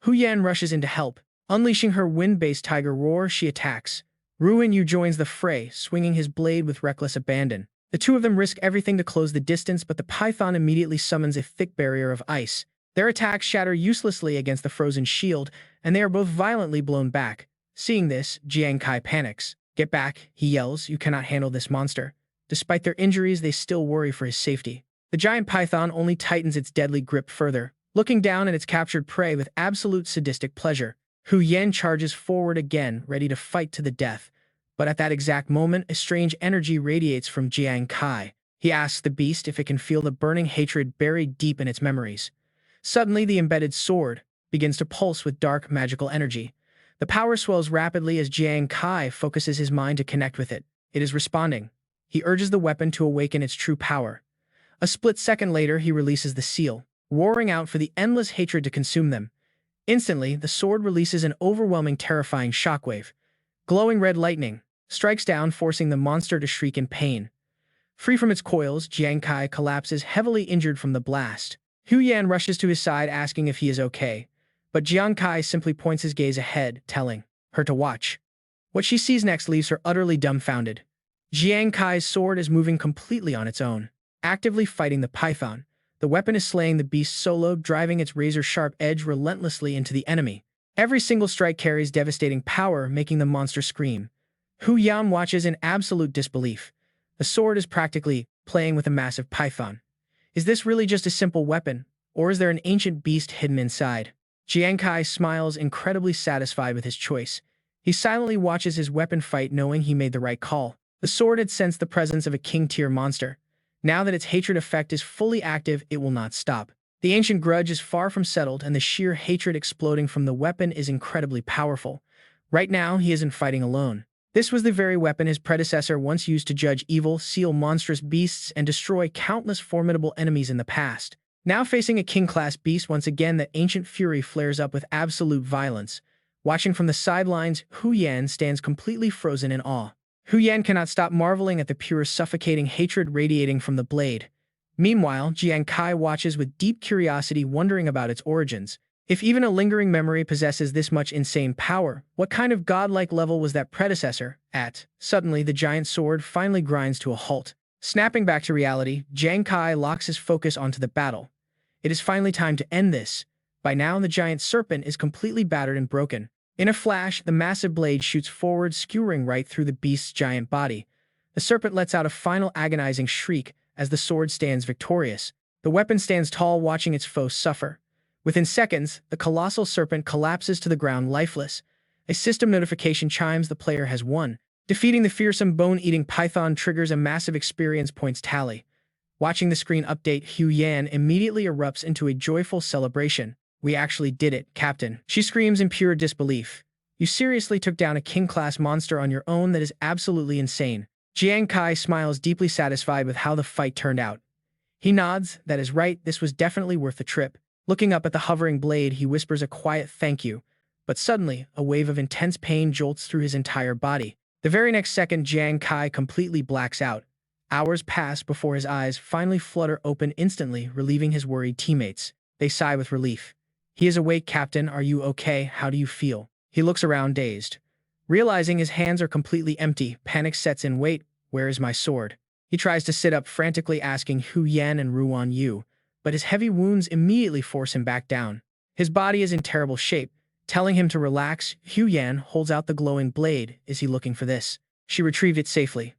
Hu Yan rushes in to help. Unleashing her wind-based tiger roar, she attacks. Ruan Yu joins the fray, swinging his blade with reckless abandon. The 2 of them risk everything to close the distance, but the python immediately summons a thick barrier of ice. Their attacks shatter uselessly against the frozen shield, and they are both violently blown back. Seeing this, Jiang Kai panics. Get back, he yells, you cannot handle this monster. Despite their injuries, they still worry for his safety. The giant python only tightens its deadly grip further, looking down at its captured prey with absolute sadistic pleasure. Hu Yan charges forward again, ready to fight to the death. But at that exact moment, a strange energy radiates from Jiang Kai. He asks the beast if it can feel the burning hatred buried deep in its memories. Suddenly, the embedded sword begins to pulse with dark, magical energy. The power swells rapidly as Jiang Kai focuses his mind to connect with it. It is responding. He urges the weapon to awaken its true power. A split second later, he releases the seal, roaring out for the endless hatred to consume them. Instantly, the sword releases an overwhelming, terrifying shockwave. Glowing red lightning strikes down, forcing the monster to shriek in pain. Free from its coils, Jiang Kai collapses, heavily injured from the blast. Hu Yan rushes to his side, asking if he is okay, but Jiang Kai simply points his gaze ahead, telling her to watch. What she sees next leaves her utterly dumbfounded. Jiang Kai's sword is moving completely on its own, actively fighting the python. The weapon is slaying the beast solo, driving its razor-sharp edge relentlessly into the enemy. Every single strike carries devastating power, making the monster scream. Hu Yan watches in absolute disbelief. The sword is practically playing with a massive python. Is this really just a simple weapon, or is there an ancient beast hidden inside? Jiang Kai smiles, incredibly satisfied with his choice. He silently watches his weapon fight, knowing he made the right call. The sword had sensed the presence of a king-tier monster. Now that its hatred effect is fully active, it will not stop. The ancient grudge is far from settled, and the sheer hatred exploding from the weapon is incredibly powerful. Right now, he isn't fighting alone. This was the very weapon his predecessor once used to judge evil, seal monstrous beasts, and destroy countless formidable enemies in the past. Now facing a king-class beast once again, that ancient fury flares up with absolute violence. Watching from the sidelines, Hu Yan stands completely frozen in awe. Hu Yan cannot stop marveling at the pure, suffocating hatred radiating from the blade. Meanwhile, Jiang Kai watches with deep curiosity, wondering about its origins. If even a lingering memory possesses this much insane power, what kind of godlike level was that predecessor at? Suddenly, the giant sword finally grinds to a halt. Snapping back to reality, Jiang Kai locks his focus onto the battle. It is finally time to end this. By now, the giant serpent is completely battered and broken. In a flash, the massive blade shoots forward, skewering right through the beast's giant body. The serpent lets out a final agonizing shriek as the sword stands victorious. The weapon stands tall, watching its foe suffer. Within seconds, the colossal serpent collapses to the ground lifeless. A system notification chimes the player has won. Defeating the fearsome bone-eating python triggers a massive experience points tally. Watching the screen update, Hu Yan immediately erupts into a joyful celebration. "We actually did it, Captain," she screams in pure disbelief. "You seriously took down a king-class monster on your own? That is absolutely insane." Jiang Kai smiles, deeply satisfied with how the fight turned out. He nods. "That is right, this was definitely worth the trip." Looking up at the hovering blade, he whispers a quiet thank you. But suddenly, a wave of intense pain jolts through his entire body. The very next second, Jiang Kai completely blacks out. Hours pass before his eyes finally flutter open, instantly relieving his worried teammates. They sigh with relief. "He is awake, Captain. Are you okay? How do you feel?" He looks around, dazed. Realizing his hands are completely empty, panic sets in. "Wait, where is my sword?" He tries to sit up, frantically asking Hu Yan and Ruan Yu, but his heavy wounds immediately force him back down. His body is in terrible shape. Telling him to relax, Hu Yan holds out the glowing blade. "Is he looking for this?" She retrieved it safely.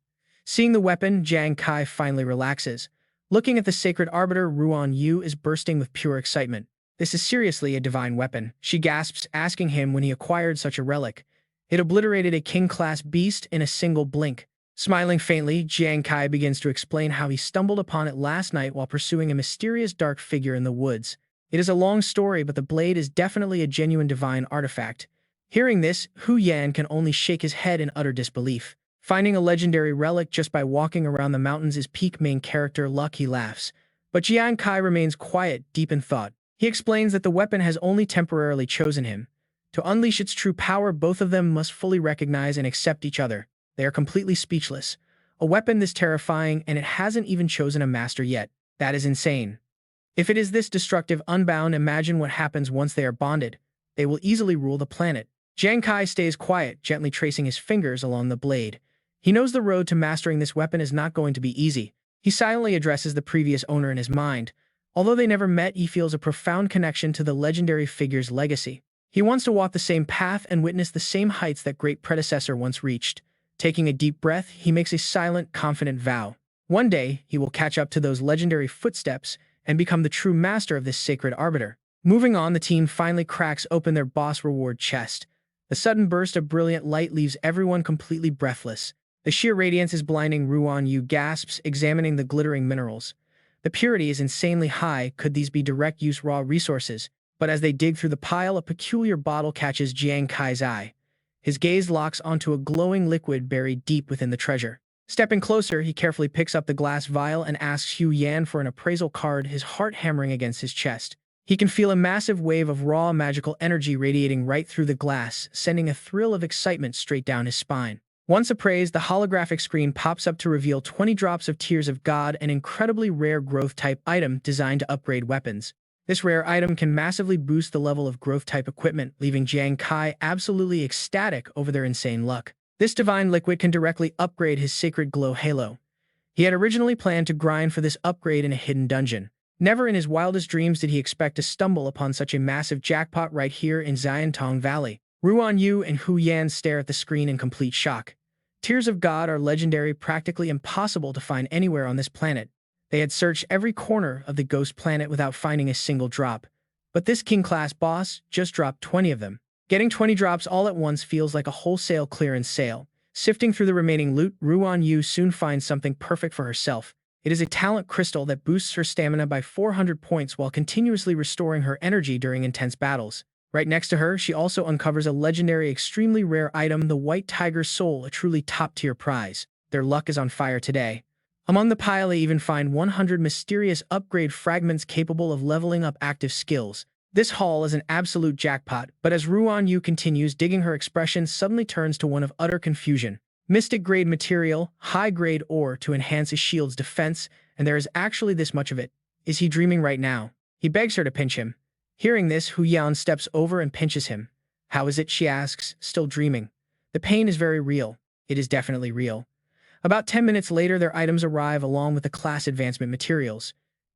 Seeing the weapon, Jiang Kai finally relaxes. Looking at the sacred arbiter, Ruan Yu is bursting with pure excitement. "This is seriously a divine weapon," she gasps, asking him when he acquired such a relic. "It obliterated a king-class beast in a single blink." Smiling faintly, Jiang Kai begins to explain how he stumbled upon it last night while pursuing a mysterious dark figure in the woods. It is a long story, but the blade is definitely a genuine divine artifact. Hearing this, Hu Yan can only shake his head in utter disbelief. Finding a legendary relic just by walking around the mountains is peak main character luck, he laughs. But Jiang Kai remains quiet, deep in thought. He explains that the weapon has only temporarily chosen him. To unleash its true power, both of them must fully recognize and accept each other. They are completely speechless. A weapon this terrifying, and it hasn't even chosen a master yet. That is insane. If it is this destructive, unbound, imagine what happens once they are bonded. They will easily rule the planet. Jiang Kai stays quiet, gently tracing his fingers along the blade. He knows the road to mastering this weapon is not going to be easy. He silently addresses the previous owner in his mind. Although they never met, he feels a profound connection to the legendary figure's legacy. He wants to walk the same path and witness the same heights that great predecessor once reached. Taking a deep breath, he makes a silent, confident vow. One day, he will catch up to those legendary footsteps and become the true master of this sacred arbiter. Moving on, the team finally cracks open their boss reward chest. The sudden burst of brilliant light leaves everyone completely breathless. The sheer radiance is blinding. Ruan Yu gasps, examining the glittering minerals. The purity is insanely high. Could these be direct-use raw resources? But as they dig through the pile, a peculiar bottle catches Jiang Kai's eye. His gaze locks onto a glowing liquid buried deep within the treasure. Stepping closer, he carefully picks up the glass vial and asks Hu Yan for an appraisal card, his heart hammering against his chest. He can feel a massive wave of raw magical energy radiating right through the glass, sending a thrill of excitement straight down his spine. Once appraised, the holographic screen pops up to reveal 20 drops of Tears of God, an incredibly rare growth-type item designed to upgrade weapons. This rare item can massively boost the level of growth-type equipment, leaving Jiang Kai absolutely ecstatic over their insane luck. This divine liquid can directly upgrade his sacred glow halo. He had originally planned to grind for this upgrade in a hidden dungeon. Never in his wildest dreams did he expect to stumble upon such a massive jackpot right here in Xiantong Valley. Ruan Yu and Hu Yan stare at the screen in complete shock. Tears of God are legendary, practically impossible to find anywhere on this planet. They had searched every corner of the ghost planet without finding a single drop. But this king-class boss just dropped 20 of them. Getting 20 drops all at once feels like a wholesale clearance sale. Sifting through the remaining loot, Ruan Yu soon finds something perfect for herself. It is a talent crystal that boosts her stamina by 400 points while continuously restoring her energy during intense battles. Right next to her, she also uncovers a legendary, extremely rare item, the White Tiger's Soul, a truly top-tier prize. Their luck is on fire today. Among the pile, they even find 100 mysterious upgrade fragments capable of leveling up active skills. This haul is an absolute jackpot, but as Ruan Yu continues digging, her expression suddenly turns to one of utter confusion. Mystic-grade material, high-grade ore to enhance his shield's defense, and there is actually this much of it. Is he dreaming right now? He begs her to pinch him. Hearing this, Hu Yan steps over and pinches him. "How is it?" she asks, still dreaming. "The pain is very real." "It is definitely real." About 10 minutes later, their items arrive along with the class advancement materials.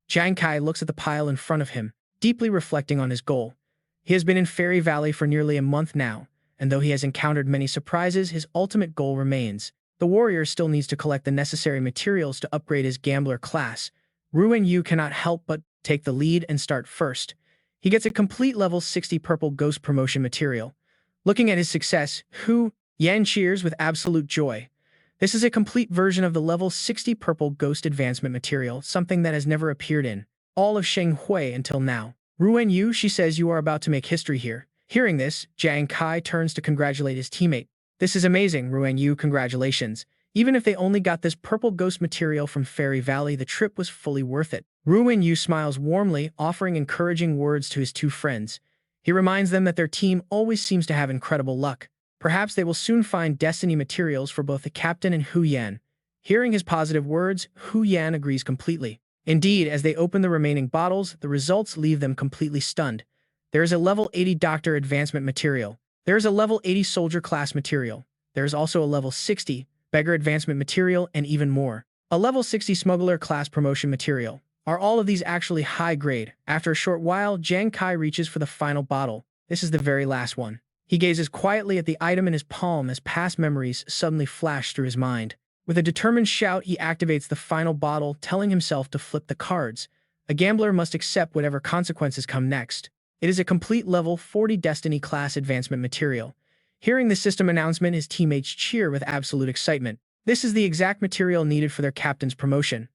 Jiang Kai looks at the pile in front of him, deeply reflecting on his goal. He has been in Fairy Valley for nearly a month now, and though he has encountered many surprises, his ultimate goal remains. The warrior still needs to collect the necessary materials to upgrade his gambler class. Ruan Yu cannot help but take the lead and start first. He gets a complete level 60 purple ghost promotion material. Looking at his success, Hu Yan cheers with absolute joy. This is a complete version of the level 60 purple ghost advancement material, something that has never appeared in all of Sheng Hui until now. Ruan Yu, she says, you are about to make history here. Hearing this, Jiang Kai turns to congratulate his teammate. This is amazing, Ruan Yu, congratulations. Even if they only got this purple ghost material from Fairy Valley, the trip was fully worth it. Ruan Yu smiles warmly, offering encouraging words to his two friends. He reminds them that their team always seems to have incredible luck. Perhaps they will soon find destiny materials for both the captain and Hu Yan. Hearing his positive words, Hu Yan agrees completely. Indeed, as they open the remaining bottles, the results leave them completely stunned. There is a level 80 Doctor Advancement material. There is a level 80 Soldier Class material. There is also a level 60 Beggar Advancement material, and even more. A level 60 Smuggler Class Promotion material. Are all of these actually high grade? After a short while, Jiang Kai reaches for the final bottle. This is the very last one. He gazes quietly at the item in his palm as past memories suddenly flash through his mind. With a determined shout, he activates the final bottle, telling himself to flip the cards. A gambler must accept whatever consequences come next. It is a complete level 40 Destiny class advancement material. Hearing the system announcement, his teammates cheer with absolute excitement. This is the exact material needed for their captain's promotion.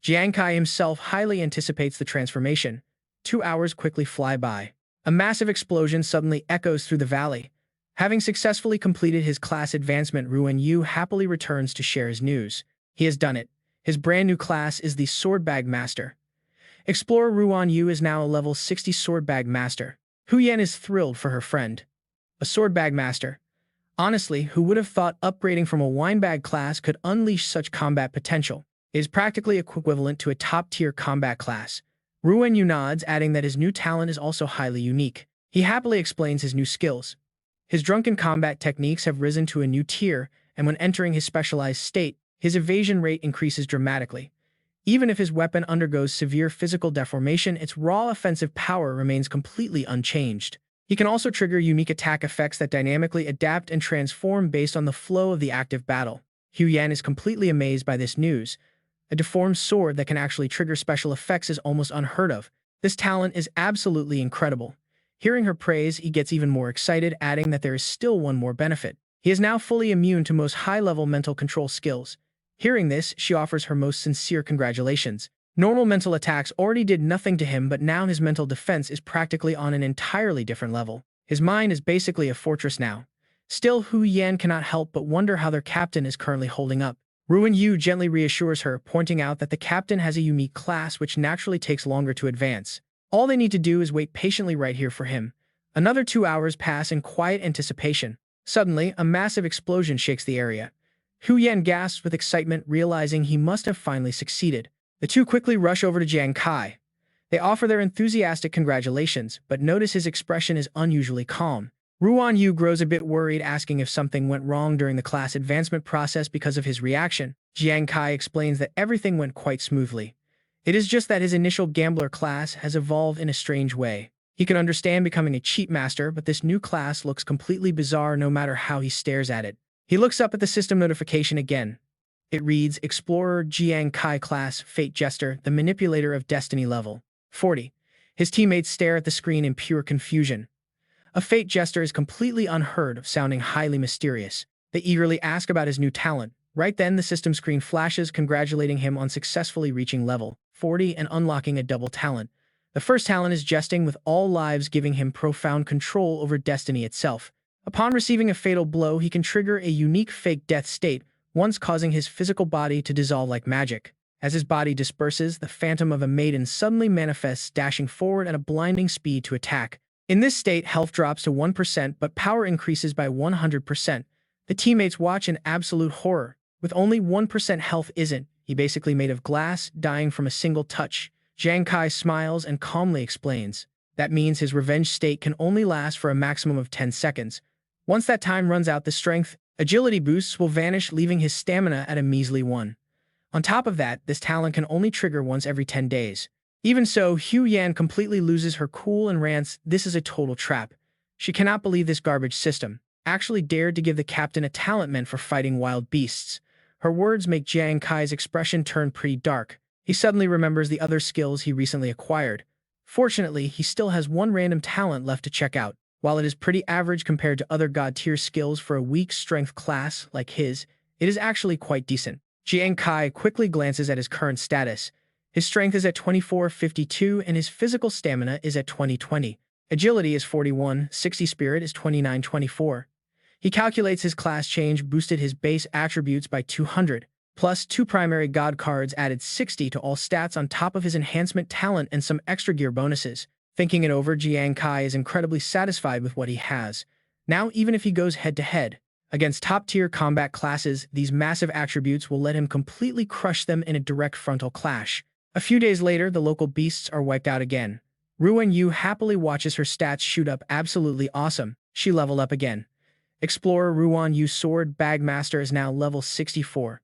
Jiang Kai himself highly anticipates the transformation. 2 hours quickly fly by. A massive explosion suddenly echoes through the valley. Having successfully completed his class advancement, Ruan Yu happily returns to share his news. He has done it. His brand new class is the Swordbag Master. Explorer Ruan Yu is now a level 60 Swordbag Master. Hu Yan is thrilled for her friend. A Swordbag Master. Honestly, who would have thought upgrading from a Winebag class could unleash such combat potential? It is practically equivalent to a top-tier combat class. Ruan Yu nods, adding that his new talent is also highly unique. He happily explains his new skills. His drunken combat techniques have risen to a new tier, and when entering his specialized state, his evasion rate increases dramatically. Even if his weapon undergoes severe physical deformation, its raw offensive power remains completely unchanged. He can also trigger unique attack effects that dynamically adapt and transform based on the flow of the active battle. Hu Yan is completely amazed by this news. A deformed sword that can actually trigger special effects is almost unheard of. This talent is absolutely incredible. Hearing her praise, he gets even more excited, adding that there is still one more benefit. He is now fully immune to most high-level mental control skills. Hearing this, she offers her most sincere congratulations. Normal mental attacks already did nothing to him, but now his mental defense is practically on an entirely different level. His mind is basically a fortress now. Still, Hu Yan cannot help but wonder how their captain is currently holding up. Ruan Yu gently reassures her, pointing out that the captain has a unique class which naturally takes longer to advance. All they need to do is wait patiently right here for him. Another 2 hours pass in quiet anticipation. Suddenly, a massive explosion shakes the area. Hu Yan gasps with excitement, realizing he must have finally succeeded. The two quickly rush over to Jiang Kai. They offer their enthusiastic congratulations, but notice his expression is unusually calm. Ruan Yu grows a bit worried, asking if something went wrong during the class advancement process because of his reaction. Jiang Kai explains that everything went quite smoothly. It is just that his initial gambler class has evolved in a strange way. He can understand becoming a cheat master, but this new class looks completely bizarre no matter how he stares at it. He looks up at the system notification again. It reads, Explorer Jiang Kai class, Fate Jester, the Manipulator of Destiny level 40. His teammates stare at the screen in pure confusion. A Fate Jester is completely unheard of, sounding highly mysterious. They eagerly ask about his new talent. Right then, the system screen flashes, congratulating him on successfully reaching level 40 and unlocking a double talent. The first talent is Jesting with all lives, giving him profound control over destiny itself. Upon receiving a fatal blow, he can trigger a unique fake death state, once causing his physical body to dissolve like magic. As his body disperses, the phantom of a maiden suddenly manifests, dashing forward at a blinding speed to attack. In this state, health drops to 1%, but power increases by 100%. The teammates watch in absolute horror. With only 1% health, he basically made of glass, dying from a single touch. Jiang Kai smiles and calmly explains. That means his revenge state can only last for a maximum of 10 seconds. Once that time runs out, the strength, agility boosts will vanish, leaving his stamina at a measly 1. On top of that, this talent can only trigger once every 10 days. Even so, Hu Yan completely loses her cool and rants, this is a total trap. She cannot believe this garbage system actually dared to give the captain a talent meant for fighting wild beasts. Her words make Jiang Kai's expression turn pretty dark. He suddenly remembers the other skills he recently acquired. Fortunately, he still has one random talent left to check out. While it is pretty average compared to other god-tier skills for a weak strength class like his, it is actually quite decent. Jiang Kai quickly glances at his current status. His strength is at 2452 and his physical stamina is at 2020. Agility is 41, 60 spirit is 2924. He calculates his class change boosted his base attributes by 200, plus 2 primary god cards added 60 to all stats on top of his enhancement talent and some extra gear bonuses. Thinking it over, Jiang Kai is incredibly satisfied with what he has. Now, even if he goes head-to-head against top-tier combat classes, these massive attributes will let him completely crush them in a direct frontal clash. A few days later, the local beasts are wiped out again. Ruan Yu happily watches her stats shoot up. Absolutely awesome. She leveled up again. Explorer Ruan Yu's sword bag master is now level 64.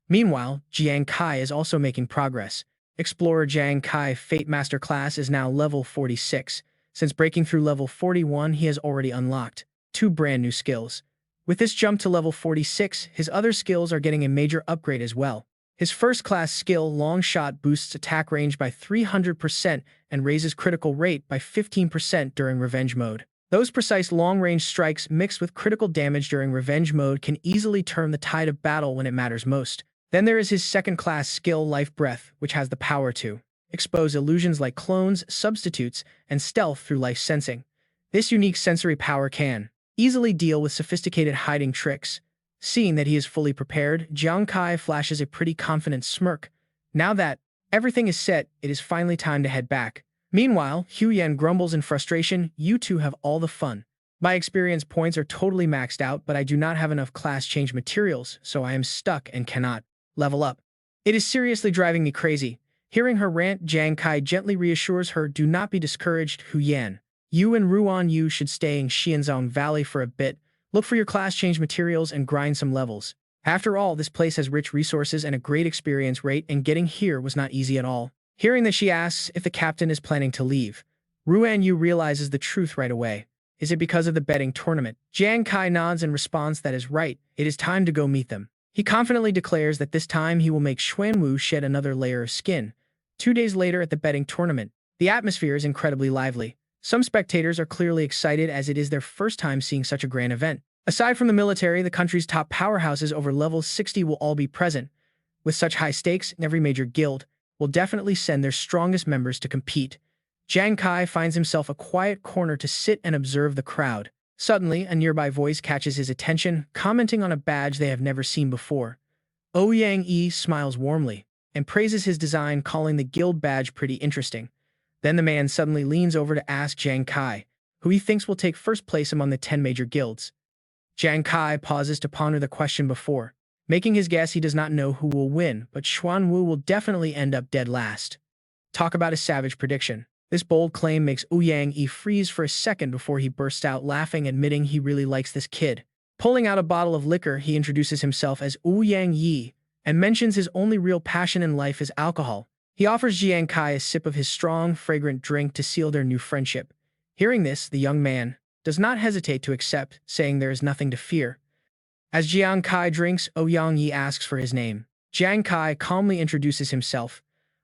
Meanwhile, Jiang Kai is also making progress. Explorer Jiang Kai Fate Master class is now level 46. Since breaking through level 41, he has already unlocked 2 brand new skills. With this jump to level 46, his other skills are getting a major upgrade as well. His first class skill, Long Shot, boosts attack range by 300% and raises critical rate by 15% during revenge mode. Those precise long-range strikes mixed with critical damage during revenge mode can easily turn the tide of battle when it matters most. Then there is his second class skill, Life Breath, which has the power to expose illusions like clones, substitutes, and stealth through life sensing. This unique sensory power can easily deal with sophisticated hiding tricks. Seeing that he is fully prepared, Jiang Kai flashes a pretty confident smirk. Now that everything is set, it is finally time to head back. Meanwhile, Hu Yan grumbles in frustration. You two have all the fun. My experience points are totally maxed out, but I do not have enough class change materials, so I am stuck and cannot level up. It is seriously driving me crazy. Hearing her rant, Jiang Kai gently reassures her, do not be discouraged, Hu Yan. You and Ruan Yu should stay in Xianzhong Valley for a bit. Look for your class change materials and grind some levels. After all, this place has rich resources and a great experience rate, and getting here was not easy at all. Hearing that, she asks if the captain is planning to leave. Ruan Yu realizes the truth right away. Is it because of the betting tournament? Jiang Kai nods and responds that is right. It is time to go meet them. He confidently declares that this time he will make Xuanwu shed another layer of skin. 2 days later at the betting tournament, the atmosphere is incredibly lively. Some spectators are clearly excited as it is their first time seeing such a grand event. Aside from the military, the country's top powerhouses over level 60 will all be present. With such high stakes, every major guild will definitely send their strongest members to compete. Jiang Kai finds himself a quiet corner to sit and observe the crowd. Suddenly, a nearby voice catches his attention, commenting on a badge they have never seen before. Ouyang Yi smiles warmly and praises his design, calling the guild badge pretty interesting. Then the man suddenly leans over to ask Jiang Kai, who he thinks will take first place among the 10 major guilds. Jiang Kai pauses to ponder the question before making his guess. He does not know who will win, but Xuanwu will definitely end up dead last. Talk about a savage prediction. This bold claim makes Ouyang Yi freeze for a second before he bursts out laughing, admitting he really likes this kid. Pulling out a bottle of liquor, he introduces himself as Ouyang Yi and mentions his only real passion in life is alcohol. He offers Jiang Kai a sip of his strong, fragrant drink to seal their new friendship. Hearing this, the young man does not hesitate to accept, saying there is nothing to fear. As Jiang Kai drinks, Ouyang Yi asks for his name. Jiang Kai calmly introduces himself.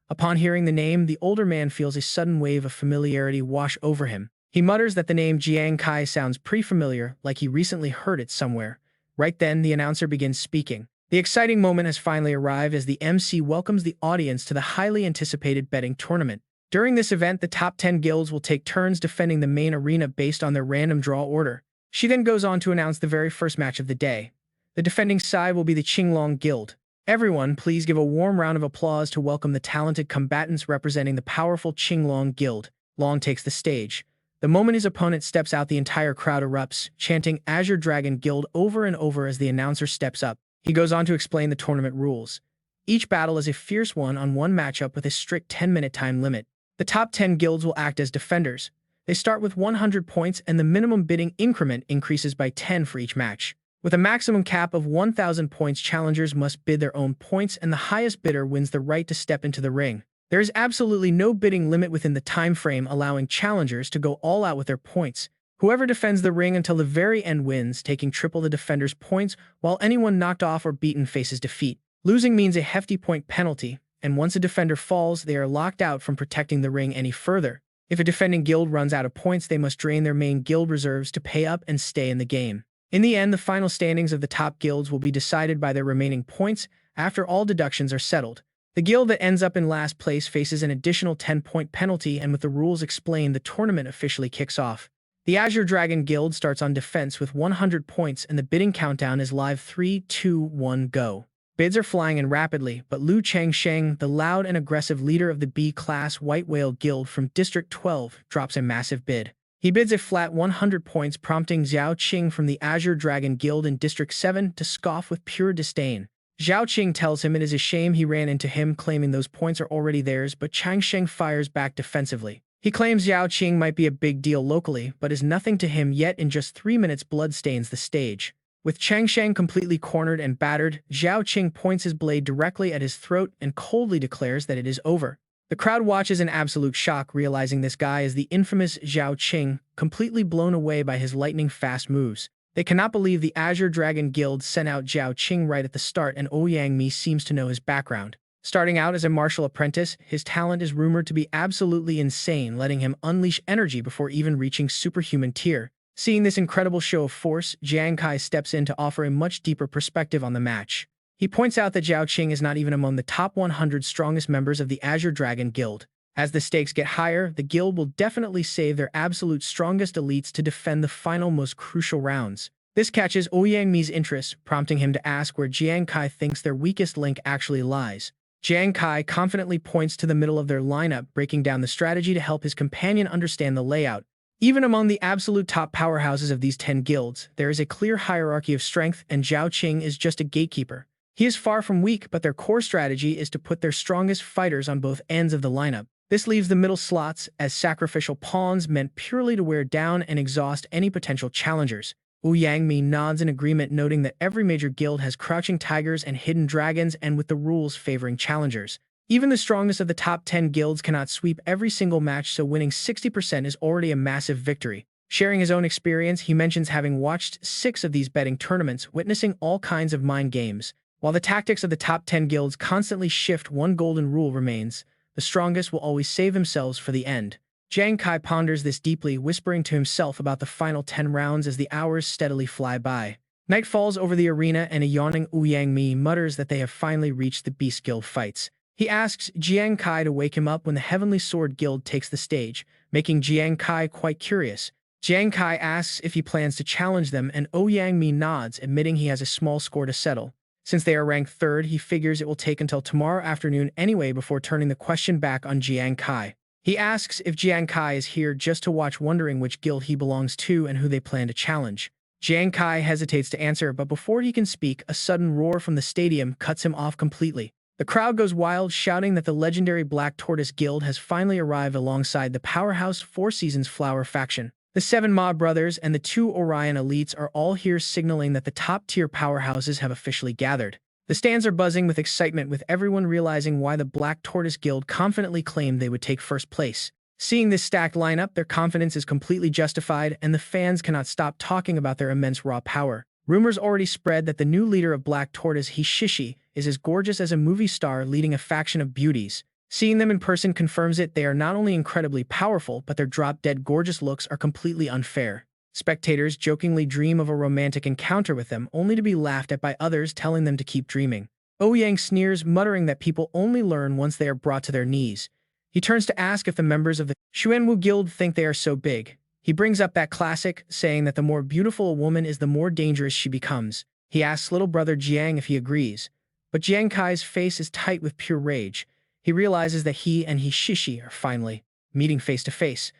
Upon hearing the name, the older man feels a sudden wave of familiarity wash over him. He mutters that the name Jiang Kai sounds pretty familiar, like he recently heard it somewhere. Right then, the announcer begins speaking. The exciting moment has finally arrived as the MC welcomes the audience to the highly anticipated betting tournament. During this event, the top 10 guilds will take turns defending the main arena based on their random draw order. She then goes on to announce the very first match of the day. The defending side will be the Qinglong Guild. Everyone, please give a warm round of applause to welcome the talented combatants representing the powerful Qinglong Guild. Long takes the stage. The moment his opponent steps out, the entire crowd erupts, chanting Azure Dragon Guild over and over as the announcer steps up. He goes on to explain the tournament rules. Each battle is a fierce one-on-one matchup with a strict 10-minute time limit. The top 10 guilds will act as defenders. They start with 100 points and the minimum bidding increment increases by 10 for each match. With a maximum cap of 1,000 points, challengers must bid their own points and the highest bidder wins the right to step into the ring. There is absolutely no bidding limit within the time frame, allowing challengers to go all out with their points. Whoever defends the ring until the very end wins, taking triple the defender's points, while anyone knocked off or beaten faces defeat. Losing means a hefty point penalty, and once a defender falls, they are locked out from protecting the ring any further. If a defending guild runs out of points, they must drain their main guild reserves to pay up and stay in the game. In the end, the final standings of the top guilds will be decided by their remaining points after all deductions are settled. The guild that ends up in last place faces an additional 10-point penalty, and with the rules explained, the tournament officially kicks off. The Azure Dragon Guild starts on defense with 100 points, and the bidding countdown is live. 3, 2, 1, go. Bids are flying in rapidly, but Lu Changsheng, the loud and aggressive leader of the B-class White Whale Guild from District 12, drops a massive bid. He bids a flat 100 points, prompting Xiao Qing from the Azure Dragon Guild in District 7 to scoff with pure disdain. Xiao Qing tells him it is a shame he ran into him, claiming those points are already theirs, but Changsheng fires back defensively. He claims Xiao Qing might be a big deal locally, but is nothing to him, yet in just 3 minutes blood stains the stage. With Changsheng completely cornered and battered, Xiao Qing points his blade directly at his throat and coldly declares that it is over. The crowd watches in absolute shock, realizing this guy is the infamous Xiao Qing, completely blown away by his lightning-fast moves. They cannot believe the Azure Dragon Guild sent out Xiao Qing right at the start, and Ouyang Mi seems to know his background. Starting out as a martial apprentice, his talent is rumored to be absolutely insane, letting him unleash energy before even reaching superhuman tier. Seeing this incredible show of force, Jiang Kai steps in to offer a much deeper perspective on the match. He points out that Xiao Qing is not even among the top 100 strongest members of the Azure Dragon Guild. As the stakes get higher, the guild will definitely save their absolute strongest elites to defend the final most crucial rounds. This catches Ouyang Mi's interest, prompting him to ask where Jiang Kai thinks their weakest link actually lies. Jiang Kai confidently points to the middle of their lineup, breaking down the strategy to help his companion understand the layout. Even among the absolute top powerhouses of these 10 guilds, there is a clear hierarchy of strength, and Xiao Qing is just a gatekeeper. He is far from weak, but their core strategy is to put their strongest fighters on both ends of the lineup. This leaves the middle slots as sacrificial pawns meant purely to wear down and exhaust any potential challengers. Ouyang Mi nods in agreement, noting that every major guild has crouching tigers and hidden dragons, and with the rules favoring challengers. Even the strongest of the top 10 guilds cannot sweep every single match, so winning 60% is already a massive victory. Sharing his own experience, he mentions having watched 6 of these betting tournaments, witnessing all kinds of mind games. While the tactics of the top 10 guilds constantly shift, one golden rule remains: the strongest will always save themselves for the end. Jiang Kai ponders this deeply, whispering to himself about the final 10 rounds as the hours steadily fly by. Night falls over the arena, and a yawning Ouyang Mi mutters that they have finally reached the Beast Guild fights. He asks Jiang Kai to wake him up when the Heavenly Sword Guild takes the stage, making Jiang Kai quite curious. Jiang Kai asks if he plans to challenge them, and Ouyang Mi nods, admitting he has a small score to settle. Since they are ranked 3rd, he figures it will take until tomorrow afternoon anyway before turning the question back on Jiang Kai. He asks if Jiang Kai is here just to watch, wondering which guild he belongs to and who they plan to challenge. Jiang Kai hesitates to answer, but before he can speak, a sudden roar from the stadium cuts him off completely. The crowd goes wild, shouting that the legendary Black Tortoise Guild has finally arrived alongside the powerhouse Four Seasons Flower faction. The 7 Ma brothers and the 2 Orion elites are all here, signaling that the top-tier powerhouses have officially gathered. The stands are buzzing with excitement, with everyone realizing why the Black Tortoise Guild confidently claimed they would take first place. Seeing this stacked lineup, their confidence is completely justified, and the fans cannot stop talking about their immense raw power. Rumors already spread that the new leader of Black Tortoise, Hishishi, is as gorgeous as a movie star leading a faction of beauties. Seeing them in person confirms it. They are not only incredibly powerful, but their drop-dead gorgeous looks are completely unfair. Spectators jokingly dream of a romantic encounter with them, only to be laughed at by others, telling them to keep dreaming. Ouyang sneers, muttering that people only learn once they are brought to their knees. He turns to ask if the members of the Xuanwu Guild think they are so big. He brings up that classic, saying that the more beautiful a woman is, the more dangerous she becomes. He asks little brother Jiang if he agrees, but Jiang Kai's face is tight with pure rage. He realizes that he and Hishishi are finally meeting face to face.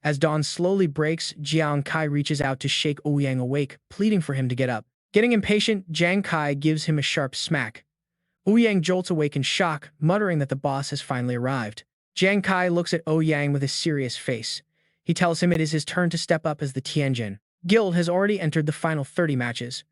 As dawn slowly breaks, Jiang Kai reaches out to shake Ouyang awake, pleading for him to get up. Getting impatient, Jiang Kai gives him a sharp smack. Ouyang jolts awake in shock, muttering that the boss has finally arrived. Jiang Kai looks at Ouyang with a serious face. He tells him it is his turn to step up, as the Tianjin Guild has already entered the final 30 matches.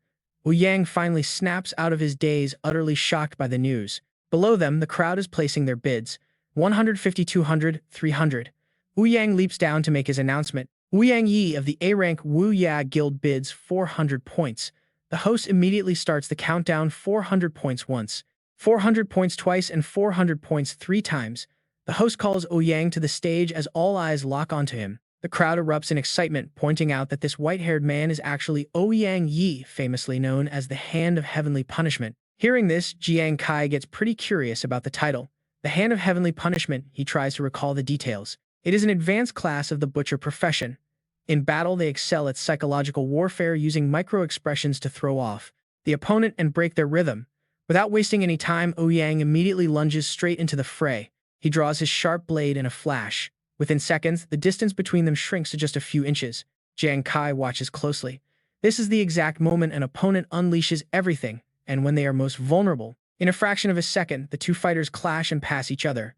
Ouyang finally snaps out of his daze, utterly shocked by the news. Below them, the crowd is placing their bids. 150, 200, 300. Ouyang leaps down to make his announcement. Ouyang Yi of the A-rank Wu Ya Guild bids 400 points. The host immediately starts the countdown: 400 points once, 400 points twice, and 400 points 3 times. The The host calls Ouyang to the stage as all eyes lock onto him. The crowd erupts in excitement, pointing out that this white-haired man is actually Ouyang Yi, famously known as the Hand of Heavenly Punishment. Hearing this, Jiang Kai gets pretty curious about the title. The Hand of Heavenly Punishment, he tries to recall the details. It is an advanced class of the butcher profession. In battle, they excel at psychological warfare using micro-expressions to throw off the opponent and break their rhythm. Without wasting any time, Ouyang immediately lunges straight into the fray. He draws his sharp blade in a flash. Within seconds, the distance between them shrinks to just a few inches. Jiang Kai watches closely. This is the exact moment an opponent unleashes everything, and when they are most vulnerable. In a fraction of a second, the two fighters clash and pass each other.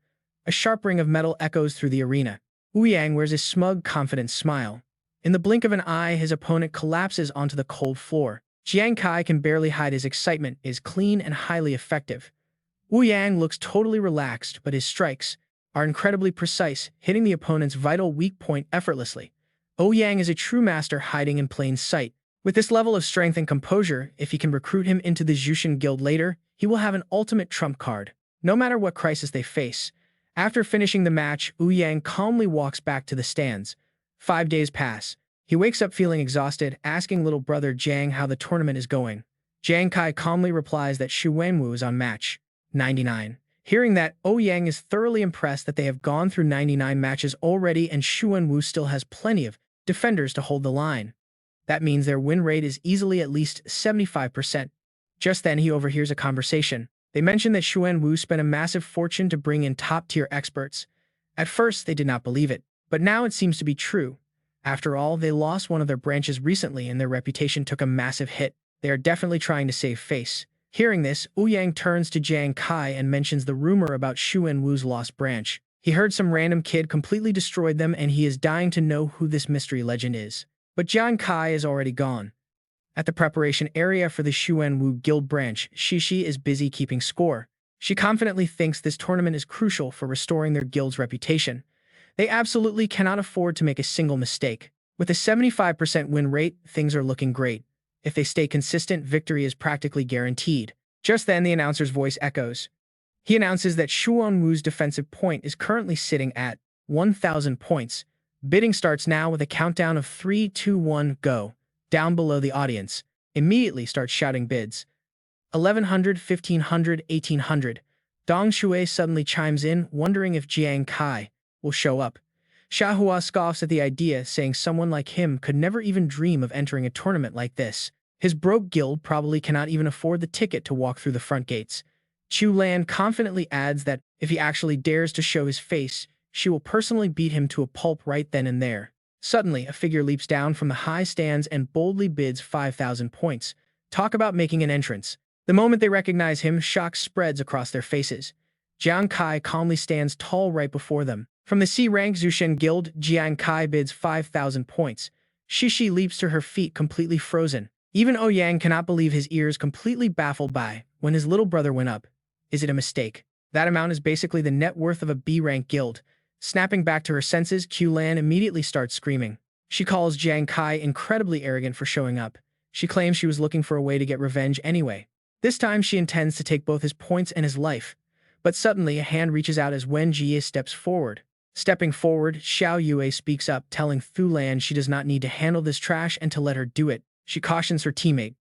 A sharp ring of metal echoes through the arena. Ouyang wears a smug, confident smile. In the blink of an eye, his opponent collapses onto the cold floor. Jiang Kai can barely hide his excitement, is clean and highly effective. Ouyang looks totally relaxed, but his strikes are incredibly precise, hitting the opponent's vital weak point effortlessly. Ouyang is a true master hiding in plain sight. With this level of strength and composure, if he can recruit him into the Jushin Guild later, he will have an ultimate trump card, no matter what crisis they face. After finishing the match, Ouyang calmly walks back to the stands. 5 days pass. He wakes up feeling exhausted, asking little brother Jiang how the tournament is going. Jiang Kai calmly replies that Xu Wenwu is on match 99. Hearing that, Ouyang is thoroughly impressed that they have gone through 99 matches already and Xu Wenwu still has plenty of defenders to hold the line. That means their win rate is easily at least 75%. Just then, he overhears a conversation. They mention that Xu Wenwu spent a massive fortune to bring in top-tier experts. At first, they did not believe it, but now it seems to be true. After all, they lost one of their branches recently and their reputation took a massive hit. They are definitely trying to save face. Hearing this, Ouyang turns to Jiang Kai and mentions the rumor about Xu Wenwu's lost branch. He heard some random kid completely destroyed them and he is dying to know who this mystery legend is. But Jiang Kai is already gone. At the preparation area for the Xu Wenwu Guild branch, Shishi is busy keeping score. She confidently thinks this tournament is crucial for restoring their guild's reputation. They absolutely cannot afford to make a single mistake. With a 75% win rate, things are looking great. If they stay consistent, victory is practically guaranteed. Just then, the announcer's voice echoes. He announces that Xu Wenwu's defensive point is currently sitting at 1,000 points. Bidding starts now with a countdown of 3, 2, 1, go. Down below, the audience immediately starts shouting bids. 1,100, 1,500, 1,800. Dong Shui suddenly chimes in, wondering if Jiang Kai will show up. Xiahua scoffs at the idea, saying someone like him could never even dream of entering a tournament like this. His broke guild probably cannot even afford the ticket to walk through the front gates. Chu Lan confidently adds that if he actually dares to show his face, she will personally beat him to a pulp right then and there. Suddenly, a figure leaps down from the high stands and boldly bids 5,000 points. Talk about making an entrance. The moment they recognize him, shock spreads across their faces. Jiang Kai calmly stands tall right before them. From the C-rank Zushin Guild, Jiang Kai bids 5,000 points. Shishi leaps to her feet completely frozen. Even Ouyang cannot believe his ears, completely baffled by when his little brother went up. Is it a mistake? That amount is basically the net worth of a B-rank guild. Snapping back to her senses, Q Lan immediately starts screaming. She calls Jiang Kai incredibly arrogant for showing up. She claims she was looking for a way to get revenge anyway. This time she intends to take both his points and his life. But suddenly a hand reaches out as Wen Jie steps forward. Stepping forward, Xiao Yue speaks up, telling Fu Lan she does not need to handle this trash and to let her do it. She cautions her teammate.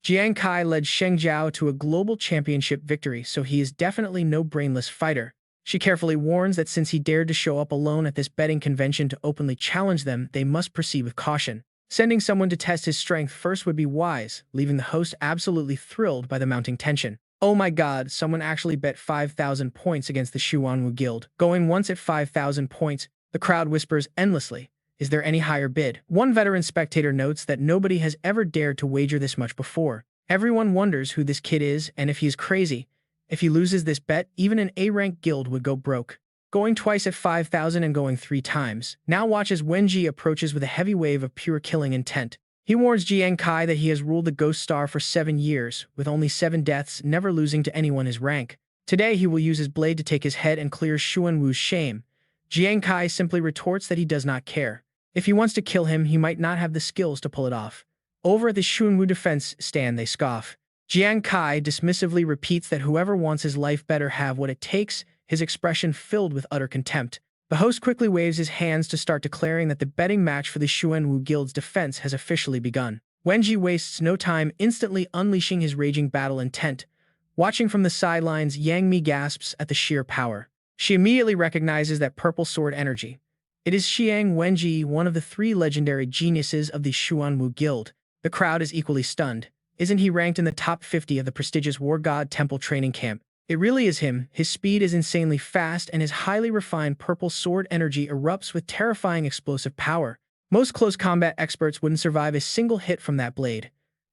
Jiang Kai led Sheng Jiao to a global championship victory, so he is definitely no brainless fighter. She carefully warns that since he dared to show up alone at this betting convention to openly challenge them, they must proceed with caution. Sending someone to test his strength first would be wise, leaving the host absolutely thrilled by the mounting tension. Oh my god, someone actually bet 5,000 points against the Xu Wenwu Guild. Going once at 5,000 points, the crowd whispers endlessly. Is there any higher bid? One veteran spectator notes that nobody has ever dared to wager this much before. Everyone wonders who this kid is and if he is crazy. If he loses this bet, even an A-rank guild would go broke. Going twice at 5,000 and going 3 times. Now watch as Wenji approaches with a heavy wave of pure killing intent. He warns Jiang Kai that he has ruled the Ghost Star for 7 years, with only 7 deaths, never losing to anyone his rank. Today he will use his blade to take his head and clear Xu Wenwu's shame. Jiang Kai simply retorts that he does not care. If he wants to kill him, he might not have the skills to pull it off. Over at the Xu Wenwu defense stand, they scoff. Jiang Kai dismissively repeats that whoever wants his life better have what it takes. his expression filled with utter contempt. The host quickly waves his hands to start declaring that the betting match for the Xuanwu Guild's defense has officially begun. Wenji wastes no time, instantly unleashing his raging battle intent. Watching from the sidelines, Yang Mi gasps at the sheer power. She immediately recognizes that purple sword energy. It is Xiang Wenji, one of the three legendary geniuses of the Xuanwu Guild. The crowd is equally stunned. Isn't he ranked in the top 50 of the prestigious War God Temple training camp? It really is him. His speed is insanely fast, and his highly refined purple sword energy erupts with terrifying explosive power. Most close combat experts wouldn't survive a single hit from that blade.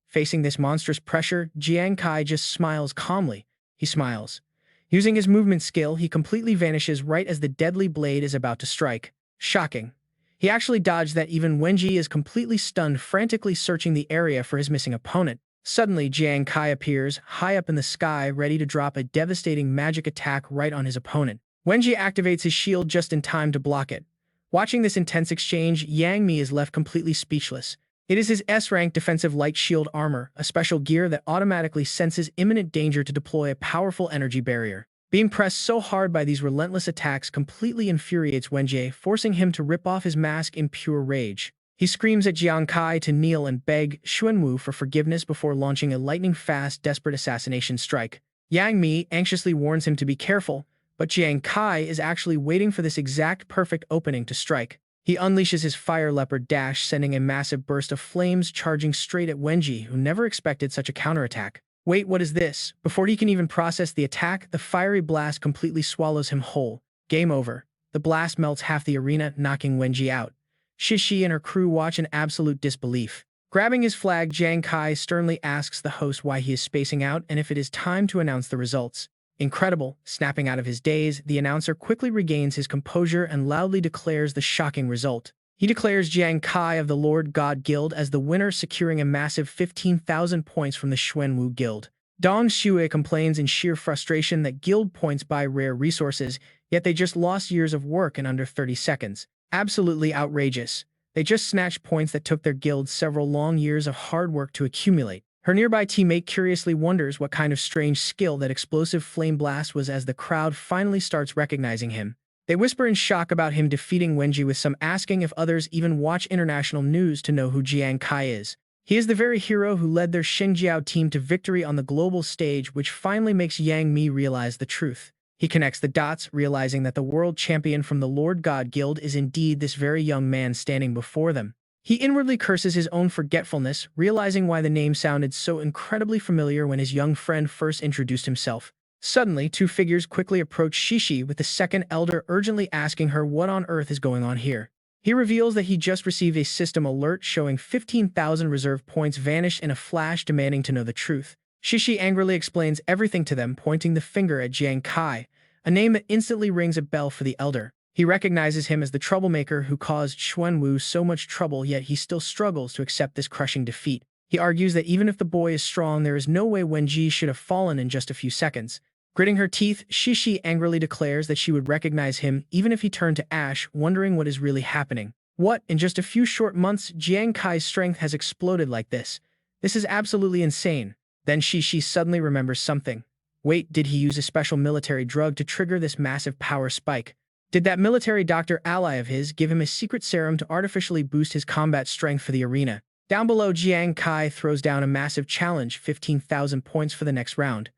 Facing this monstrous pressure, Jiang Kai just smiles calmly. He smiles. Using his movement skill, he completely vanishes right as the deadly blade is about to strike. Shocking. He actually dodged that. Even Wenji is completely stunned, frantically searching the area for his missing opponent. Suddenly, Jiang Kai appears, high up in the sky, ready to drop a devastating magic attack right on his opponent. Wenji activates his shield just in time to block it. Watching this intense exchange, Yang Mi is left completely speechless. It is his S-rank defensive light shield armor, a special gear that automatically senses imminent danger to deploy a powerful energy barrier. Being pressed so hard by these relentless attacks completely infuriates Wenji, forcing him to rip off his mask in pure rage. He screams at Jiang Kai to kneel and beg Xuanwu for forgiveness before launching a lightning-fast, desperate assassination strike. Yang Mi anxiously warns him to be careful, but Jiang Kai is actually waiting for this exact perfect opening to strike. He unleashes his fire leopard dash, sending a massive burst of flames charging straight at Wenji, who never expected such a counterattack. Wait, what is this? Before he can even process the attack, the fiery blast completely swallows him whole. Game over. The blast melts half the arena, knocking Wenji out. Shishi and her crew watch in absolute disbelief. Grabbing his flag, Jiang Kai sternly asks the host why he is spacing out and if it is time to announce the results. Incredible. Snapping out of his daze, the announcer quickly regains his composure and loudly declares the shocking result. He declares Jiang Kai of the Lord God Guild as the winner, securing a massive 15,000 points from the Xuanwu Guild. Dong Xue complains in sheer frustration that guild points buy rare resources, yet they just lost years of work in under 30 seconds. Absolutely outrageous. They just snatched points that took their guild several long years of hard work to accumulate. Her nearby teammate curiously wonders what kind of strange skill that explosive flame blast was as the crowd finally starts recognizing him. They whisper in shock about him defeating Wenji, with some asking if others even watch international news to know who Jiang Kai is. He is the very hero who led their Xinjiao team to victory on the global stage, which finally makes Yang Mi realize the truth. He connects the dots, realizing that the world champion from the Lord God Guild is indeed this very young man standing before them. He inwardly curses his own forgetfulness, realizing why the name sounded so incredibly familiar when his young friend first introduced himself. Suddenly, two figures quickly approach Shishi, with the second elder urgently asking her what on earth is going on here. He reveals that he just received a system alert showing 15,000 reserve points vanish in a flash, demanding to know the truth. Shishi angrily explains everything to them, pointing the finger at Jiang Kai, a name that instantly rings a bell for the elder. He recognizes him as the troublemaker who caused Xuanwu so much trouble, yet he still struggles to accept this crushing defeat. He argues that even if the boy is strong, there is no way Wenji should have fallen in just a few seconds. Gritting her teeth, Shishi angrily declares that she would recognize him even if he turned to ash, wondering what is really happening. What, in just a few short months, Jiang Kai's strength has exploded like this? This is absolutely insane. Then Shishi suddenly remembers something. Wait, did he use a special military drug to trigger this massive power spike? Did that military doctor ally of his give him a secret serum to artificially boost his combat strength for the arena? Down below, Jiang Kai throws down a massive challenge, 15,000 points for the next round.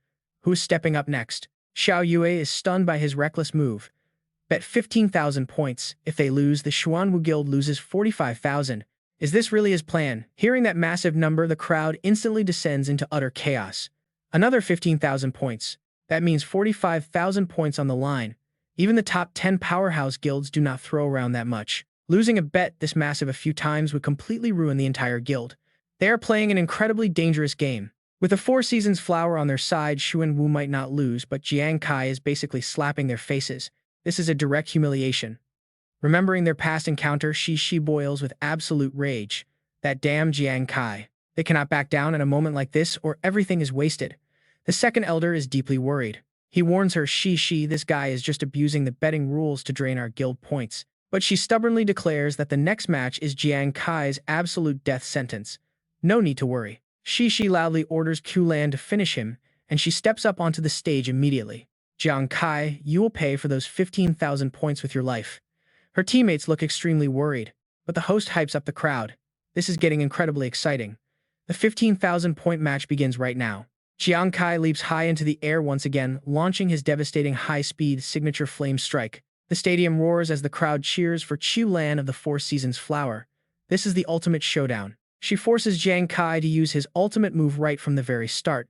Who's stepping up next? Xiao Yue is stunned by his reckless move. Bet 15,000 points. If they lose, the Xuanwu Guild loses 45,000. Is this really his plan? Hearing that massive number, the crowd instantly descends into utter chaos. Another 15,000 points. That means 45,000 points on the line. Even the top 10 powerhouse guilds do not throw around that much. Losing a bet this massive a few times would completely ruin the entire guild. They are playing an incredibly dangerous game. With the Four Seasons flower on their side, Xuanwu might not lose, but Jiang Kai is basically slapping their faces. This is a direct humiliation. Remembering their past encounter, Shishi boils with absolute rage. That damn Jiang Kai. They cannot back down at a moment like this, or everything is wasted. The second elder is deeply worried. He warns her, Shishi, this guy is just abusing the betting rules to drain our guild points. But she stubbornly declares that the next match is Jiang Kai's absolute death sentence. No need to worry. Shishi loudly orders Kulan to finish him, and she steps up onto the stage immediately. Jiang Kai, you will pay for those 15,000 points with your life. Her teammates look extremely worried, but the host hypes up the crowd. This is getting incredibly exciting. The 15,000 point match begins right now. Jiang Kai leaps high into the air once again, launching his devastating high-speed signature flame strike. The stadium roars as the crowd cheers for Qiu Lan of the Four Seasons Flower. This is the ultimate showdown. She forces Jiang Kai to use his ultimate move right from the very start.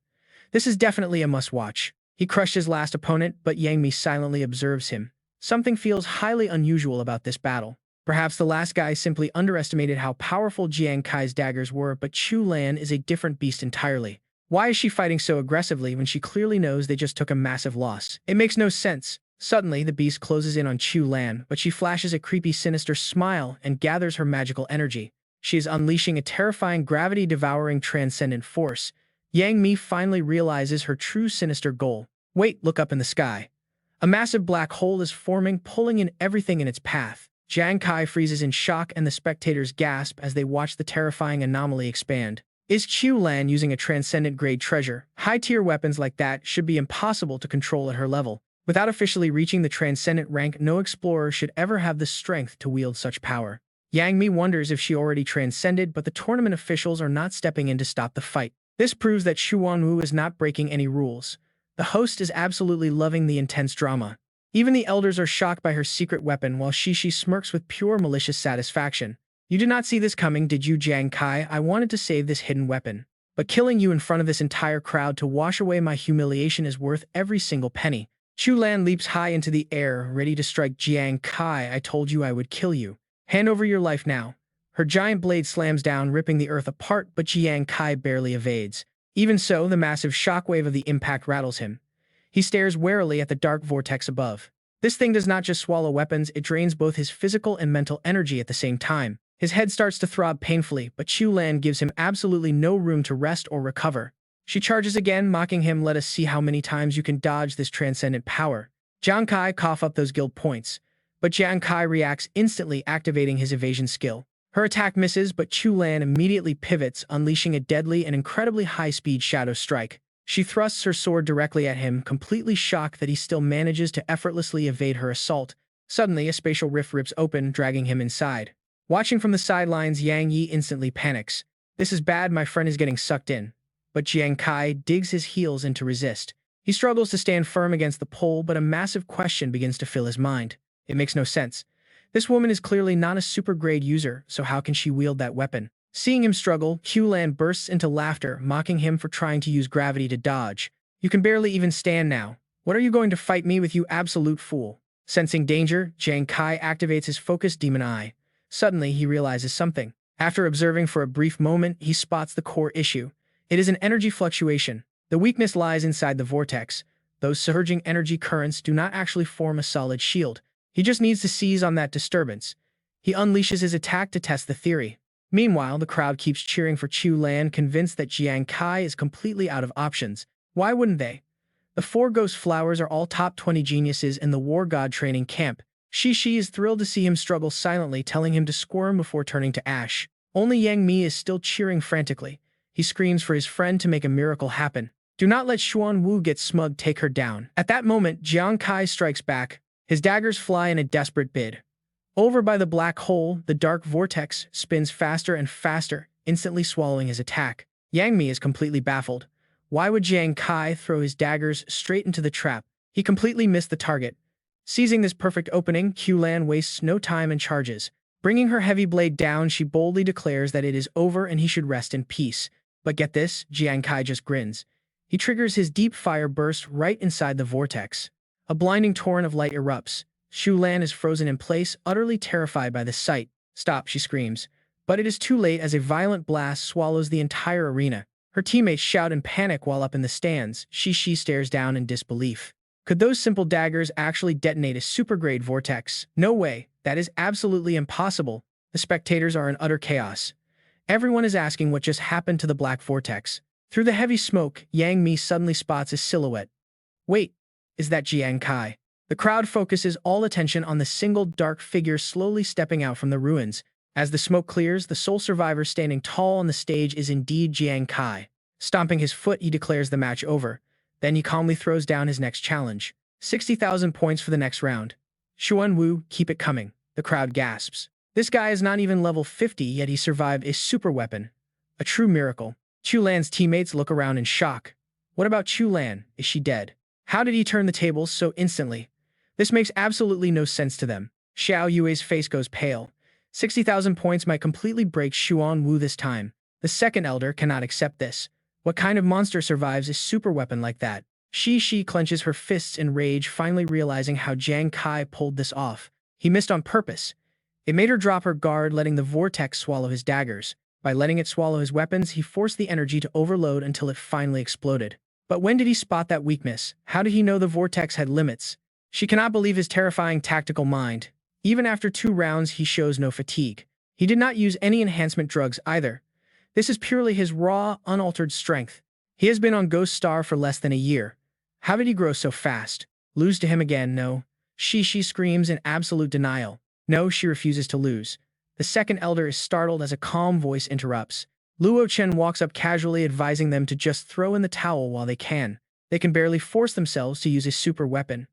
This is definitely a must-watch. He crushed his last opponent, but Yang Mi silently observes him. Something feels highly unusual about this battle. Perhaps the last guy simply underestimated how powerful Jiang Kai's daggers were, but Qiu Lan is a different beast entirely. Why is she fighting so aggressively when she clearly knows they just took a massive loss? It makes no sense. Suddenly, the beast closes in on Qiu Lan, but she flashes a creepy, sinister smile and gathers her magical energy. She is unleashing a terrifying, gravity-devouring, transcendent force. Yang Mi finally realizes her true sinister goal. Wait, look up in the sky. A massive black hole is forming, pulling in everything in its path. Jiang Kai freezes in shock and the spectators gasp as they watch the terrifying anomaly expand. Is Qiu Lan using a transcendent-grade treasure? High-tier weapons like that should be impossible to control at her level. Without officially reaching the transcendent rank, no explorer should ever have the strength to wield such power. Yang Mi wonders if she already transcended, but the tournament officials are not stepping in to stop the fight. This proves that Xuanwu is not breaking any rules. The host is absolutely loving the intense drama. Even the elders are shocked by her secret weapon, while Shishi smirks with pure malicious satisfaction. You did not see this coming, did you, Jiang Kai? I wanted to save this hidden weapon. But killing you in front of this entire crowd to wash away my humiliation is worth every single penny. Qiu Lan leaps high into the air, ready to strike Jiang Kai. I told you I would kill you. Hand over your life now. Her giant blade slams down, ripping the earth apart, but Jiang Kai barely evades. Even so, the massive shockwave of the impact rattles him. He stares warily at the dark vortex above. This thing does not just swallow weapons, it drains both his physical and mental energy at the same time. His head starts to throb painfully, but Qiu Lan gives him absolutely no room to rest or recover. She charges again, mocking him. Let us see how many times you can dodge this transcendent power. Jiang Kai cough up those guild points, but Jiang Kai reacts instantly, activating his evasion skill. Her attack misses, but Qiu Lan immediately pivots, unleashing a deadly and incredibly high-speed shadow strike. She thrusts her sword directly at him, completely shocked that he still manages to effortlessly evade her assault. Suddenly, a spatial rift rips open, dragging him inside. Watching from the sidelines, Yang Yi instantly panics. This is bad, my friend is getting sucked in. But Jiang Kai digs his heels in to resist. He struggles to stand firm against the pole, but a massive question begins to fill his mind. It makes no sense. This woman is clearly not a super-grade user, so how can she wield that weapon? Seeing him struggle, Qiu Lan bursts into laughter, mocking him for trying to use gravity to dodge. You can barely even stand now. What are you going to fight me with, you absolute fool? Sensing danger, Jiang Kai activates his focused demon eye. Suddenly, he realizes something. After observing for a brief moment, he spots the core issue. It is an energy fluctuation. The weakness lies inside the vortex. Those surging energy currents do not actually form a solid shield. He just needs to seize on that disturbance. He unleashes his attack to test the theory. Meanwhile, the crowd keeps cheering for Qiu Lan, convinced that Jiang Kai is completely out of options. Why wouldn't they? The four ghost flowers are all top 20 geniuses in the war god training camp. Shishi is thrilled to see him struggle silently, telling him to squirm before turning to ash. Only Yang Mi is still cheering frantically. He screams for his friend to make a miracle happen. Do not let Xuanwu get smug, take her down. At that moment, Jiang Kai strikes back. His daggers fly in a desperate bid. Over by the black hole, the dark vortex spins faster and faster, instantly swallowing his attack. Yang Mi is completely baffled. Why would Jiang Kai throw his daggers straight into the trap? He completely missed the target. Seizing this perfect opening, Qiu Lan wastes no time and charges. Bringing her heavy blade down, she boldly declares that it is over and he should rest in peace. But get this, Jiang Kai just grins. He triggers his deep fire burst right inside the vortex. A blinding torrent of light erupts. Qiu Lan is frozen in place, utterly terrified by the sight. Stop, she screams. But it is too late as a violent blast swallows the entire arena. Her teammates shout in panic while up in the stands. Shishi stares down in disbelief. Could those simple daggers actually detonate a super-grade vortex? No way. That is absolutely impossible. The spectators are in utter chaos. Everyone is asking what just happened to the black vortex. Through the heavy smoke, Yang Mi suddenly spots a silhouette. Wait, is that Jiang Kai? The crowd focuses all attention on the single dark figure slowly stepping out from the ruins. As the smoke clears, the sole survivor standing tall on the stage is indeed Jiang Kai. Stomping his foot, he declares the match over. Then he calmly throws down his next challenge. 60,000 points for the next round. Xuan Wu, keep it coming. The crowd gasps. This guy is not even level 50, yet he survived a super weapon. A true miracle. Chu Lan's teammates look around in shock. What about Chu Lan? Is she dead? How did he turn the tables so instantly? This makes absolutely no sense to them. Xiao Yue's face goes pale. 60,000 points might completely break Xuan Wu this time. The second elder cannot accept this. What kind of monster survives a super weapon like that? Shi clenches her fists in rage, finally realizing how Jiang Kai pulled this off. He missed on purpose. It made her drop her guard, letting the vortex swallow his daggers. By letting it swallow his weapons, he forced the energy to overload until it finally exploded. But when did he spot that weakness? How did he know the vortex had limits? She cannot believe his terrifying tactical mind. Even after 2 rounds, he shows no fatigue. He did not use any enhancement drugs either. This is purely his raw, unaltered strength. He has been on Ghost Star for less than a year. How did he grow so fast? Lose to him again, no. She screams in absolute denial. No, she refuses to lose. The second elder is startled as a calm voice interrupts. Luo Chen walks up casually, advising them to just throw in the towel while they can. They can barely force themselves to use a super weapon.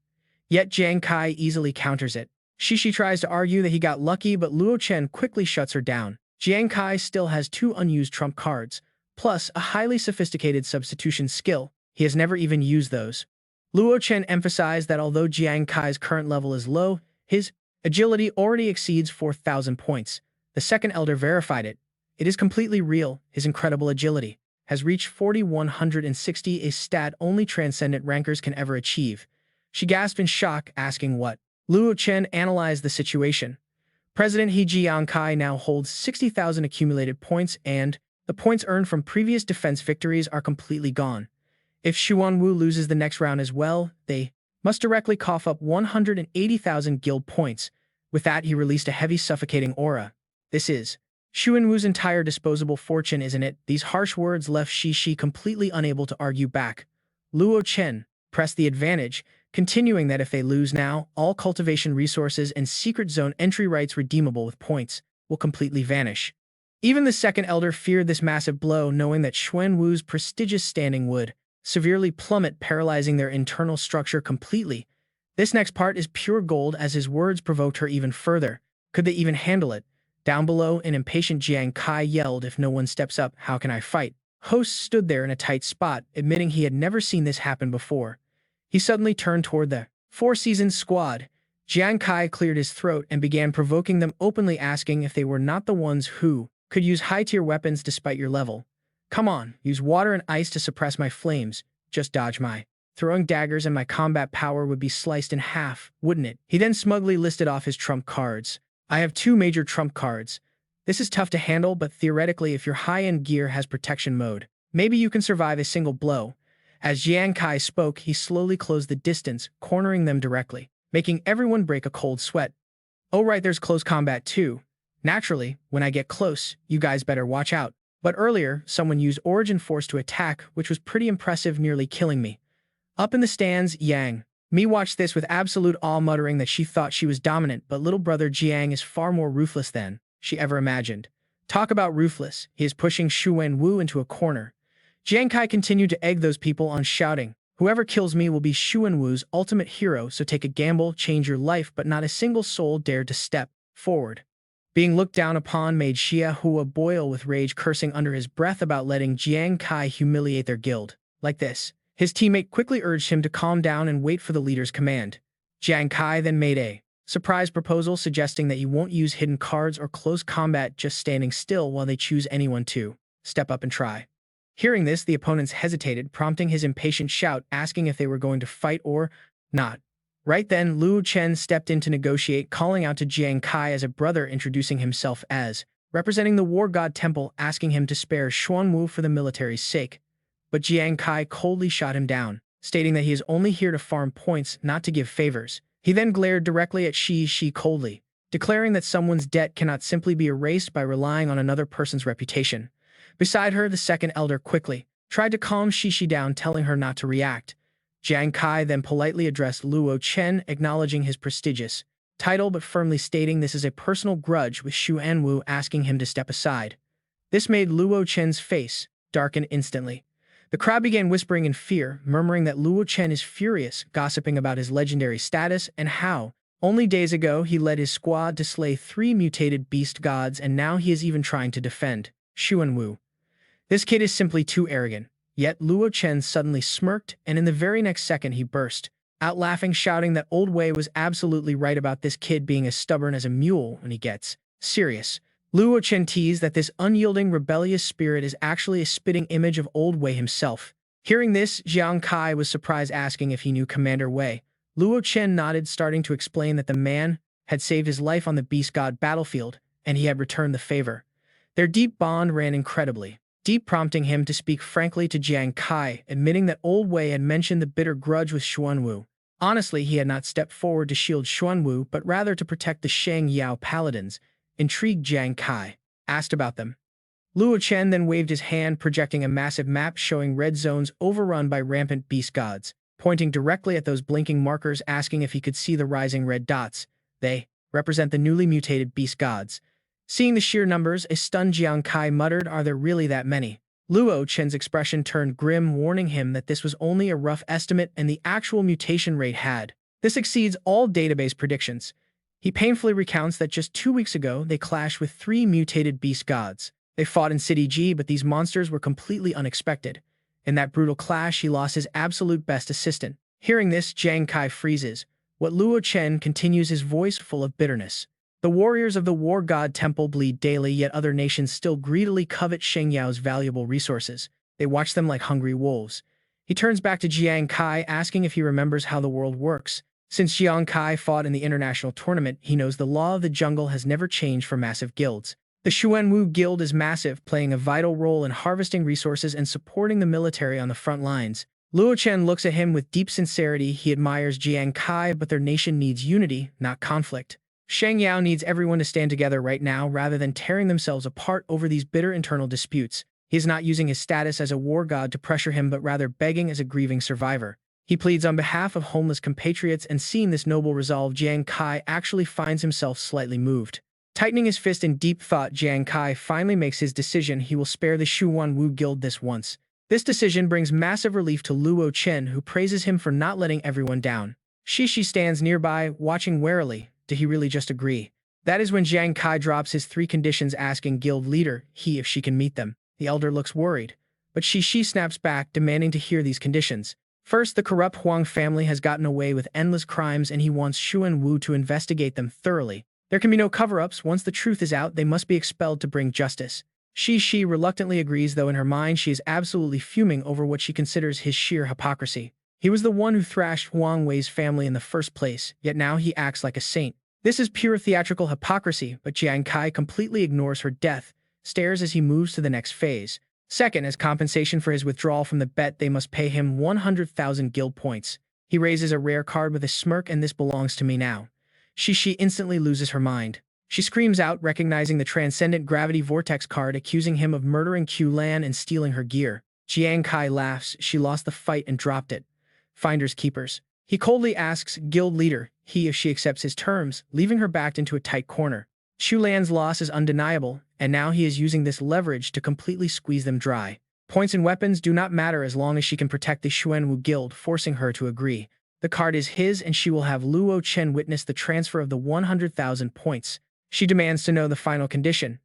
Yet Jiang Kai easily counters it. Shi tries to argue that he got lucky, but Luo Chen quickly shuts her down. Jiang Kai still has 2 unused trump cards, plus a highly sophisticated substitution skill. He has never even used those. Luo Chen emphasized that although Jiang Kai's current level is low, his agility already exceeds 4,000 points. The second elder verified it. It is completely real. His incredible agility has reached 4,160, a stat only transcendent rankers can ever achieve. She gasped in shock, asking what? Luo Chen analyzed the situation. President Jiang Kai now holds 60,000 accumulated points, and the points earned from previous defense victories are completely gone. If Xuan Wu loses the next round as well, they must directly cough up 180,000 guild points. With that, he released a heavy, suffocating aura. This is Xuan Wu's entire disposable fortune, isn't it? These harsh words left Shi completely unable to argue back. Luo Chen pressed the advantage, continuing that if they lose now, all cultivation resources and secret zone entry rights redeemable with points will completely vanish. Even the second elder feared this massive blow, knowing that Xuan Wu's prestigious standing would severely plummet, paralyzing their internal structure completely. This next part is pure gold, as his words provoked her even further. Could they even handle it? Down below, an impatient Jiang Kai yelled, "If no one steps up, how can I fight?" Host stood there in a tight spot, admitting he had never seen this happen before. He suddenly turned toward the Four Seasons squad. Jiang Kai cleared his throat and began provoking them openly, asking if they were not the ones who could use high-tier weapons despite your level. Come on, use water and ice to suppress my flames. Just dodge my throwing daggers and my combat power would be sliced in half, wouldn't it? He then smugly listed off his trump cards. I have 2 major trump cards. This is tough to handle, but theoretically, if your high-end gear has protection mode, maybe you can survive a single blow. As Jiang Kai spoke, he slowly closed the distance, cornering them directly, making everyone break a cold sweat. Oh right, there's close combat too. Naturally, when I get close, you guys better watch out. But earlier, someone used Origin Force to attack, which was pretty impressive, nearly killing me. Up in the stands, Yang Mi watched this with absolute awe, muttering that she thought she was dominant, but little brother Jiang is far more ruthless than she ever imagined. Talk about ruthless, he is pushing Xuan Wu into a corner. Jiang Kai continued to egg those people on, shouting, "Whoever kills me will be Xuan Wu's ultimate hero, so take a gamble, change your life," but not a single soul dared to step forward. Being looked down upon made Xia Hua boil with rage, cursing under his breath about letting Jiang Kai humiliate their guild like this. His teammate quickly urged him to calm down and wait for the leader's command. Jiang Kai then made a surprise proposal, suggesting that he won't use hidden cards or close combat, just standing still while they choose anyone to step up and try. Hearing this, the opponents hesitated, prompting his impatient shout, asking if they were going to fight or not. Right then, Luo Chen stepped in to negotiate, calling out to Jiang Kai as a brother, introducing himself as representing the War God Temple, asking him to spare Xuan Wu for the military's sake. But Jiang Kai coldly shot him down, stating that he is only here to farm points, not to give favors. He then glared directly at Shi coldly, declaring that someone's debt cannot simply be erased by relying on another person's reputation. Beside her, the second elder quickly tried to calm Shi down, telling her not to react. Jiang Kai then politely addressed Luo Chen, acknowledging his prestigious title but firmly stating this is a personal grudge, with Xuan Wu asking him to step aside. This made Luo Chen's face darken instantly. The crowd began whispering in fear, murmuring that Luo Chen is furious, gossiping about his legendary status and how, only days ago, he led his squad to slay 3 mutated beast gods and now he is even trying to defend Xuanwu. This kid is simply too arrogant. Yet Luo Chen suddenly smirked, and in the very next second he burst out laughing, shouting that Old Wei was absolutely right about this kid being as stubborn as a mule when he gets serious. Luo Chen teased that this unyielding, rebellious spirit is actually a spitting image of Old Wei himself. Hearing this, Jiang Kai was surprised, asking if he knew Commander Wei. Luo Chen nodded, starting to explain that the man had saved his life on the Beast God battlefield, and he had returned the favor. Their deep bond ran incredibly deep, prompting him to speak frankly to Jiang Kai, admitting that Old Wei had mentioned the bitter grudge with Xuanwu. Honestly, he had not stepped forward to shield Xuanwu, but rather to protect the Shang Yao paladins. Intrigued, Jiang Kai asked about them. Luo Chen then waved his hand, projecting a massive map showing red zones overrun by rampant beast gods, pointing directly at those blinking markers, asking if he could see the rising red dots. They represent the newly mutated beast gods. Seeing the sheer numbers, a stunned Jiang Kai muttered, "Are there really that many?" Luo Chen's expression turned grim, warning him that this was only a rough estimate and the actual mutation rate had. This exceeds all database predictions. He painfully recounts that just 2 weeks ago, they clashed with 3 mutated beast gods. They fought in City G, but these monsters were completely unexpected. In that brutal clash, he lost his absolute best assistant. Hearing this, Jiang Kai freezes. What Luo Chen continues, his voice full of bitterness. The warriors of the war god temple bleed daily, yet other nations still greedily covet Shengyao's valuable resources. They watch them like hungry wolves. He turns back to Jiang Kai, asking if he remembers how the world works. Since Jiang Kai fought in the international tournament, he knows the law of the jungle has never changed for massive guilds. The Xuanwu Guild is massive, playing a vital role in harvesting resources and supporting the military on the front lines. Luo Chen looks at him with deep sincerity. He admires Jiang Kai, but their nation needs unity, not conflict. Shang Yao needs everyone to stand together right now rather than tearing themselves apart over these bitter internal disputes. He is not using his status as a war god to pressure him, but rather begging as a grieving survivor. He pleads on behalf of homeless compatriots, and seeing this noble resolve, Jiang Kai actually finds himself slightly moved. Tightening his fist in deep thought, Jiang Kai finally makes his decision. He will spare the Xuanwu Guild this once. This decision brings massive relief to Luo Chen, who praises him for not letting everyone down. Shishi stands nearby, watching warily. Did he really just agree? That is when Jiang Kai drops his 3 conditions, asking guild leader he if she can meet them. The elder looks worried, but Shishi snaps back, demanding to hear these conditions. First, the corrupt Huang family has gotten away with endless crimes and he wants Xuanwu to investigate them thoroughly. There can be no cover-ups. Once the truth is out, they must be expelled to bring justice. Shishi reluctantly agrees, though in her mind she is absolutely fuming over what she considers his sheer hypocrisy. He was the one who thrashed Huang Wei's family in the first place, yet now he acts like a saint. This is pure theatrical hypocrisy, but Jiang Kai completely ignores her death, stares as he moves to the next phase. Second, as compensation for his withdrawal from the bet, they must pay him 100,000 guild points. He raises a rare card with a smirk, and this belongs to me now. Shishi instantly loses her mind. She screams out, recognizing the Transcendent Gravity Vortex card, accusing him of murdering Q Lan and stealing her gear. Jiang Kai laughs. She lost the fight and dropped it. Finders keepers. He coldly asks guild leader he if she accepts his terms, leaving her backed into a tight corner. Xu Lan's loss is undeniable, and now he is using this leverage to completely squeeze them dry. Points and weapons do not matter as long as she can protect the Xuanwu Guild, forcing her to agree. The card is his, and she will have Luo Chen witness the transfer of the 100,000 points. She demands to know the final condition.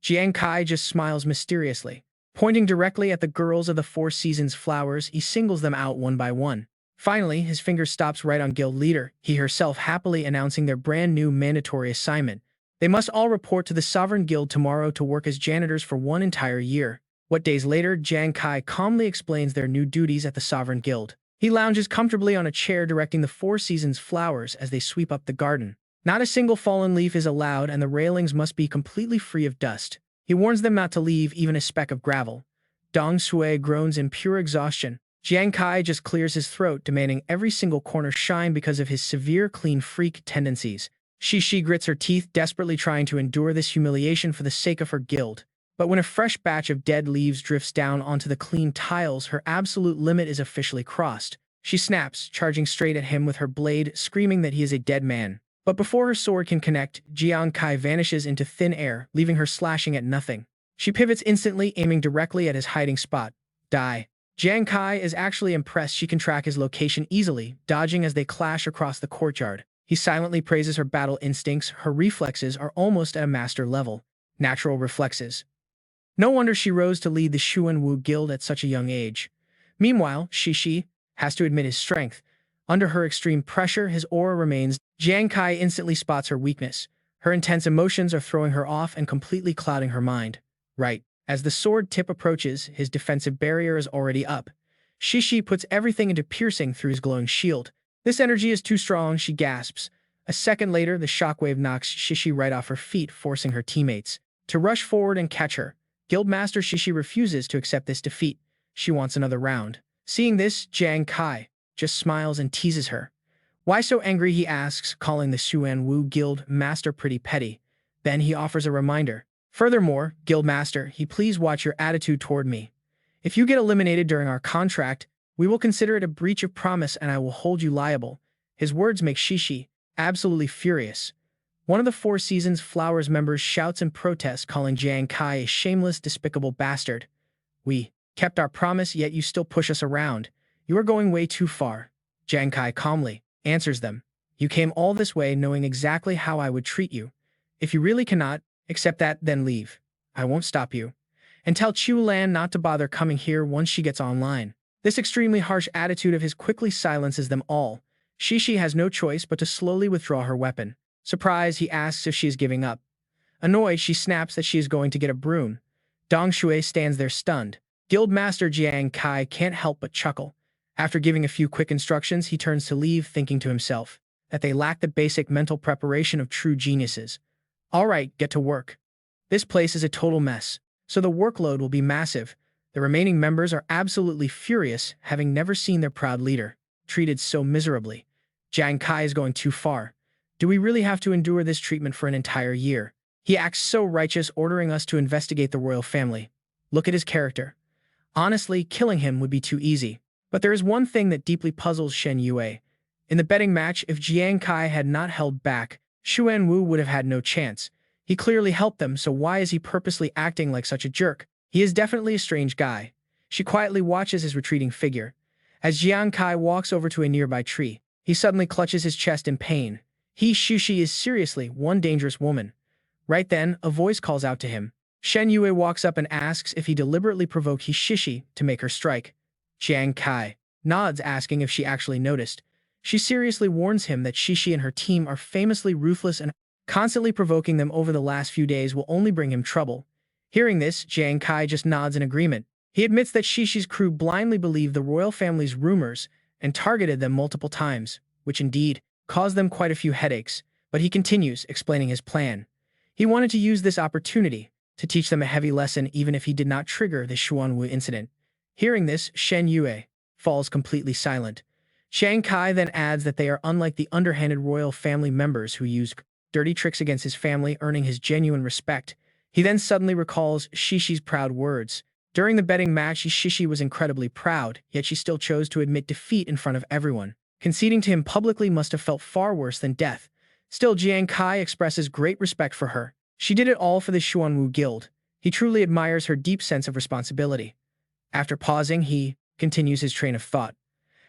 Jiang Kai just smiles mysteriously. Pointing directly at the girls of the 4 Seasons flowers, he singles them out one by one. Finally, his finger stops right on guild leader, he herself happily announcing their brand new mandatory assignment. They must all report to the Sovereign Guild tomorrow to work as janitors for 1 entire year. What days later, Jiang Kai calmly explains their new duties at the Sovereign Guild. He lounges comfortably on a chair, directing the 4 Seasons flowers as they sweep up the garden. Not a single fallen leaf is allowed, and the railings must be completely free of dust. He warns them not to leave even a speck of gravel. Dong Sui groans in pure exhaustion. Jiang Kai just clears his throat, demanding every single corner shine because of his severe clean freak tendencies. Shishi grits her teeth, desperately trying to endure this humiliation for the sake of her guild. But when a fresh batch of dead leaves drifts down onto the clean tiles, her absolute limit is officially crossed. She snaps, charging straight at him with her blade, screaming that he is a dead man. But before her sword can connect, Jiang Kai vanishes into thin air, leaving her slashing at nothing. She pivots instantly, aiming directly at his hiding spot. Die. Jiang Kai is actually impressed she can track his location easily, dodging as they clash across the courtyard. He silently praises her battle instincts. Her reflexes are almost at a master level. Natural reflexes. No wonder she rose to lead the Xuan Wu Guild at such a young age. Meanwhile, Shishi has to admit his strength. Under her extreme pressure, his aura remains. Jiang Kai instantly spots her weakness. Her intense emotions are throwing her off and completely clouding her mind. Right. As the sword tip approaches, his defensive barrier is already up. Shishi puts everything into piercing through his glowing shield. This energy is too strong, she gasps. A second later, the shockwave knocks Shishi right off her feet, forcing her teammates to rush forward and catch her. Guildmaster Shishi refuses to accept this defeat. She wants another round. Seeing this, Jiang Kai just smiles and teases her. Why so angry, he asks, calling the Xuan Wu Guild Master pretty petty. Then he offers a reminder. Furthermore, Guildmaster, please watch your attitude toward me. If you get eliminated during our contract, we will consider it a breach of promise and I will hold you liable. His words make Shishi absolutely furious. One of the Four Seasons Flowers members shouts in protest, calling Jiang Kai a shameless, despicable bastard. We kept our promise, yet you still push us around. You are going way too far. Jiang Kai calmly answers them. You came all this way knowing exactly how I would treat you. If you really cannot accept that, then leave. I won't stop you. And tell Chu Lan not to bother coming here once she gets online. This extremely harsh attitude of his quickly silences them all. Shishi has no choice but to slowly withdraw her weapon. Surprised, he asks if she is giving up. Annoyed, she snaps that she is going to get a broom. Dong Shui stands there stunned. Guildmaster Jiang Kai can't help but chuckle. After giving a few quick instructions, he turns to leave, thinking to himself that they lack the basic mental preparation of true geniuses. All right, get to work. This place is a total mess, so the workload will be massive. The remaining members are absolutely furious, having never seen their proud leader treated so miserably. Jiang Kai is going too far. Do we really have to endure this treatment for an entire year? He acts so righteous, ordering us to investigate the royal family. Look at his character. Honestly, killing him would be too easy. But there is one thing that deeply puzzles Shen Yue. In the betting match, if Jiang Kai had not held back, Xuan Wu would have had no chance. He clearly helped them, so why is he purposely acting like such a jerk? He is definitely a strange guy. She quietly watches his retreating figure. As Jiang Kai walks over to a nearby tree, he suddenly clutches his chest in pain. Shishi is seriously one dangerous woman. Right then, a voice calls out to him. Shen Yue walks up and asks if he deliberately provoked Shishi to make her strike. Jiang Kai nods, asking if she actually noticed. She seriously warns him that Shishi and her team are famously ruthless and constantly provoking them over the last few days will only bring him trouble. Hearing this, Jiang Kai just nods in agreement. He admits that Shishi's crew blindly believed the royal family's rumors and targeted them multiple times, which indeed caused them quite a few headaches, but he continues, explaining his plan. He wanted to use this opportunity to teach them a heavy lesson even if he did not trigger the Xuanwu incident. Hearing this, Shen Yue falls completely silent. Jiang Kai then adds that they are unlike the underhanded royal family members who use dirty tricks against his family, earning his genuine respect. He then suddenly recalls Shishi's proud words. During the betting match, Shishi was incredibly proud, yet she still chose to admit defeat in front of everyone. Conceding to him publicly must have felt far worse than death. Still, Jiang Kai expresses great respect for her. She did it all for the Xuanwu Guild. He truly admires her deep sense of responsibility. After pausing, he continues his train of thought.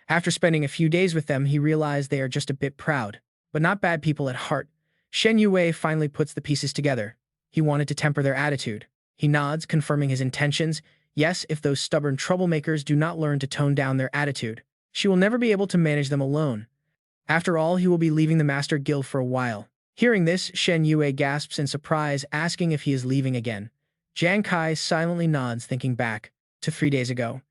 After spending a few days with them, he realized they are just a bit proud, but not bad people at heart. Shen Yue finally puts the pieces together. He wanted to temper their attitude. He nods, confirming his intentions. Yes, if those stubborn troublemakers do not learn to tone down their attitude, she will never be able to manage them alone. After all, he will be leaving the Master Guild for a while. Hearing this, Shen Yue gasps in surprise, asking if he is leaving again. Jiang Kai silently nods, thinking back to 3 days ago.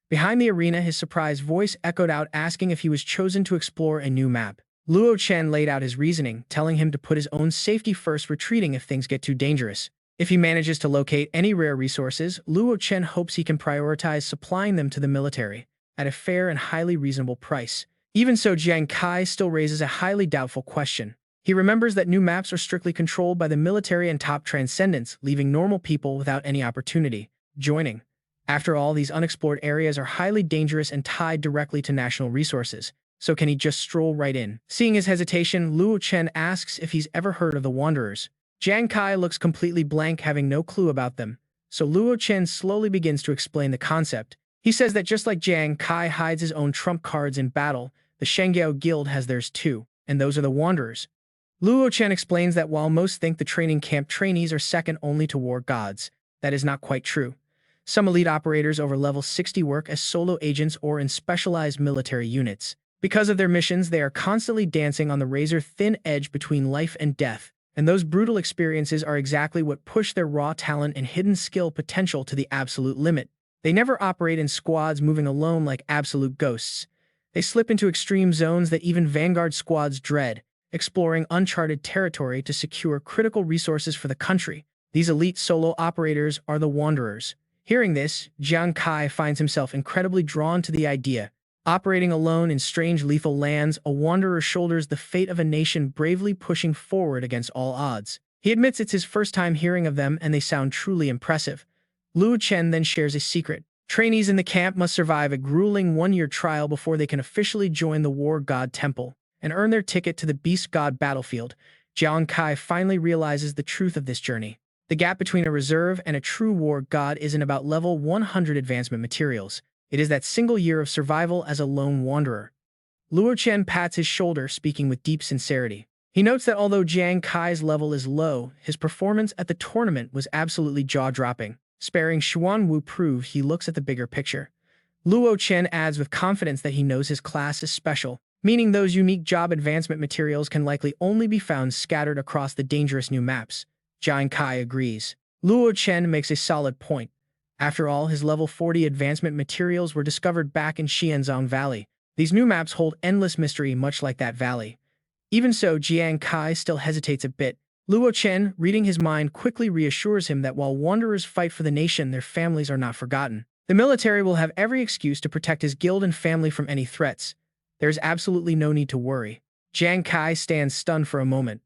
Behind the arena, his surprised voice echoed out, asking if he was chosen to explore a new map. Luo Chen laid out his reasoning, telling him to put his own safety first, retreating if things get too dangerous. If he manages to locate any rare resources, Luo Chen hopes he can prioritize supplying them to the military at a fair and highly reasonable price. Even so, Jiang Kai still raises a highly doubtful question. He remembers that new maps are strictly controlled by the military and top transcendents, leaving normal people without any opportunity joining. After all, these unexplored areas are highly dangerous and tied directly to national resources. So can he just stroll right in? Seeing his hesitation, Luo Chen asks if he's ever heard of the Wanderers. Jiang Kai looks completely blank, having no clue about them. So Luo Chen slowly begins to explain the concept. He says that just like Jiang Kai hides his own trump cards in battle, the Shengyao Guild has theirs too, and those are the Wanderers. Luo Chen explains that while most think the training camp trainees are second only to war gods, that is not quite true. Some elite operators over level 60 work as solo agents or in specialized military units. Because of their missions, they are constantly dancing on the razor-thin edge between life and death, and those brutal experiences are exactly what push their raw talent and hidden skill potential to the absolute limit. They never operate in squads moving alone like absolute ghosts. They slip into extreme zones that even Vanguard squads dread, exploring uncharted territory to secure critical resources for the country. These elite solo operators are the Wanderers. Hearing this, Jiang Kai finds himself incredibly drawn to the idea. Operating alone in strange lethal lands, a Wanderer shoulders the fate of a nation bravely pushing forward against all odds. He admits it's his first time hearing of them and they sound truly impressive. Luo Chen then shares a secret. Trainees in the camp must survive a grueling one-year trial before they can officially join the War God Temple and earn their ticket to the Beast God battlefield. Jiang Kai finally realizes the truth of this journey. The gap between a reserve and a true war god isn't about level 100 advancement materials. It is that single year of survival as a lone wanderer. Luo Chen pats his shoulder, speaking with deep sincerity. He notes that although Jiang Kai's level is low, his performance at the tournament was absolutely jaw-dropping. Sparing Xuan Wu proves he looks at the bigger picture. Luo Chen adds with confidence that he knows his class is special, meaning those unique job advancement materials can likely only be found scattered across the dangerous new maps. Jiang Kai agrees. Luo Chen makes a solid point. After all, his level 40 advancement materials were discovered back in Xianzong Valley. These new maps hold endless mystery much like that valley. Even so, Jiang Kai still hesitates a bit. Luo Chen, reading his mind, quickly reassures him that while wanderers fight for the nation, their families are not forgotten. The military will have every excuse to protect his guild and family from any threats. There is absolutely no need to worry. Jiang Kai stands stunned for a moment.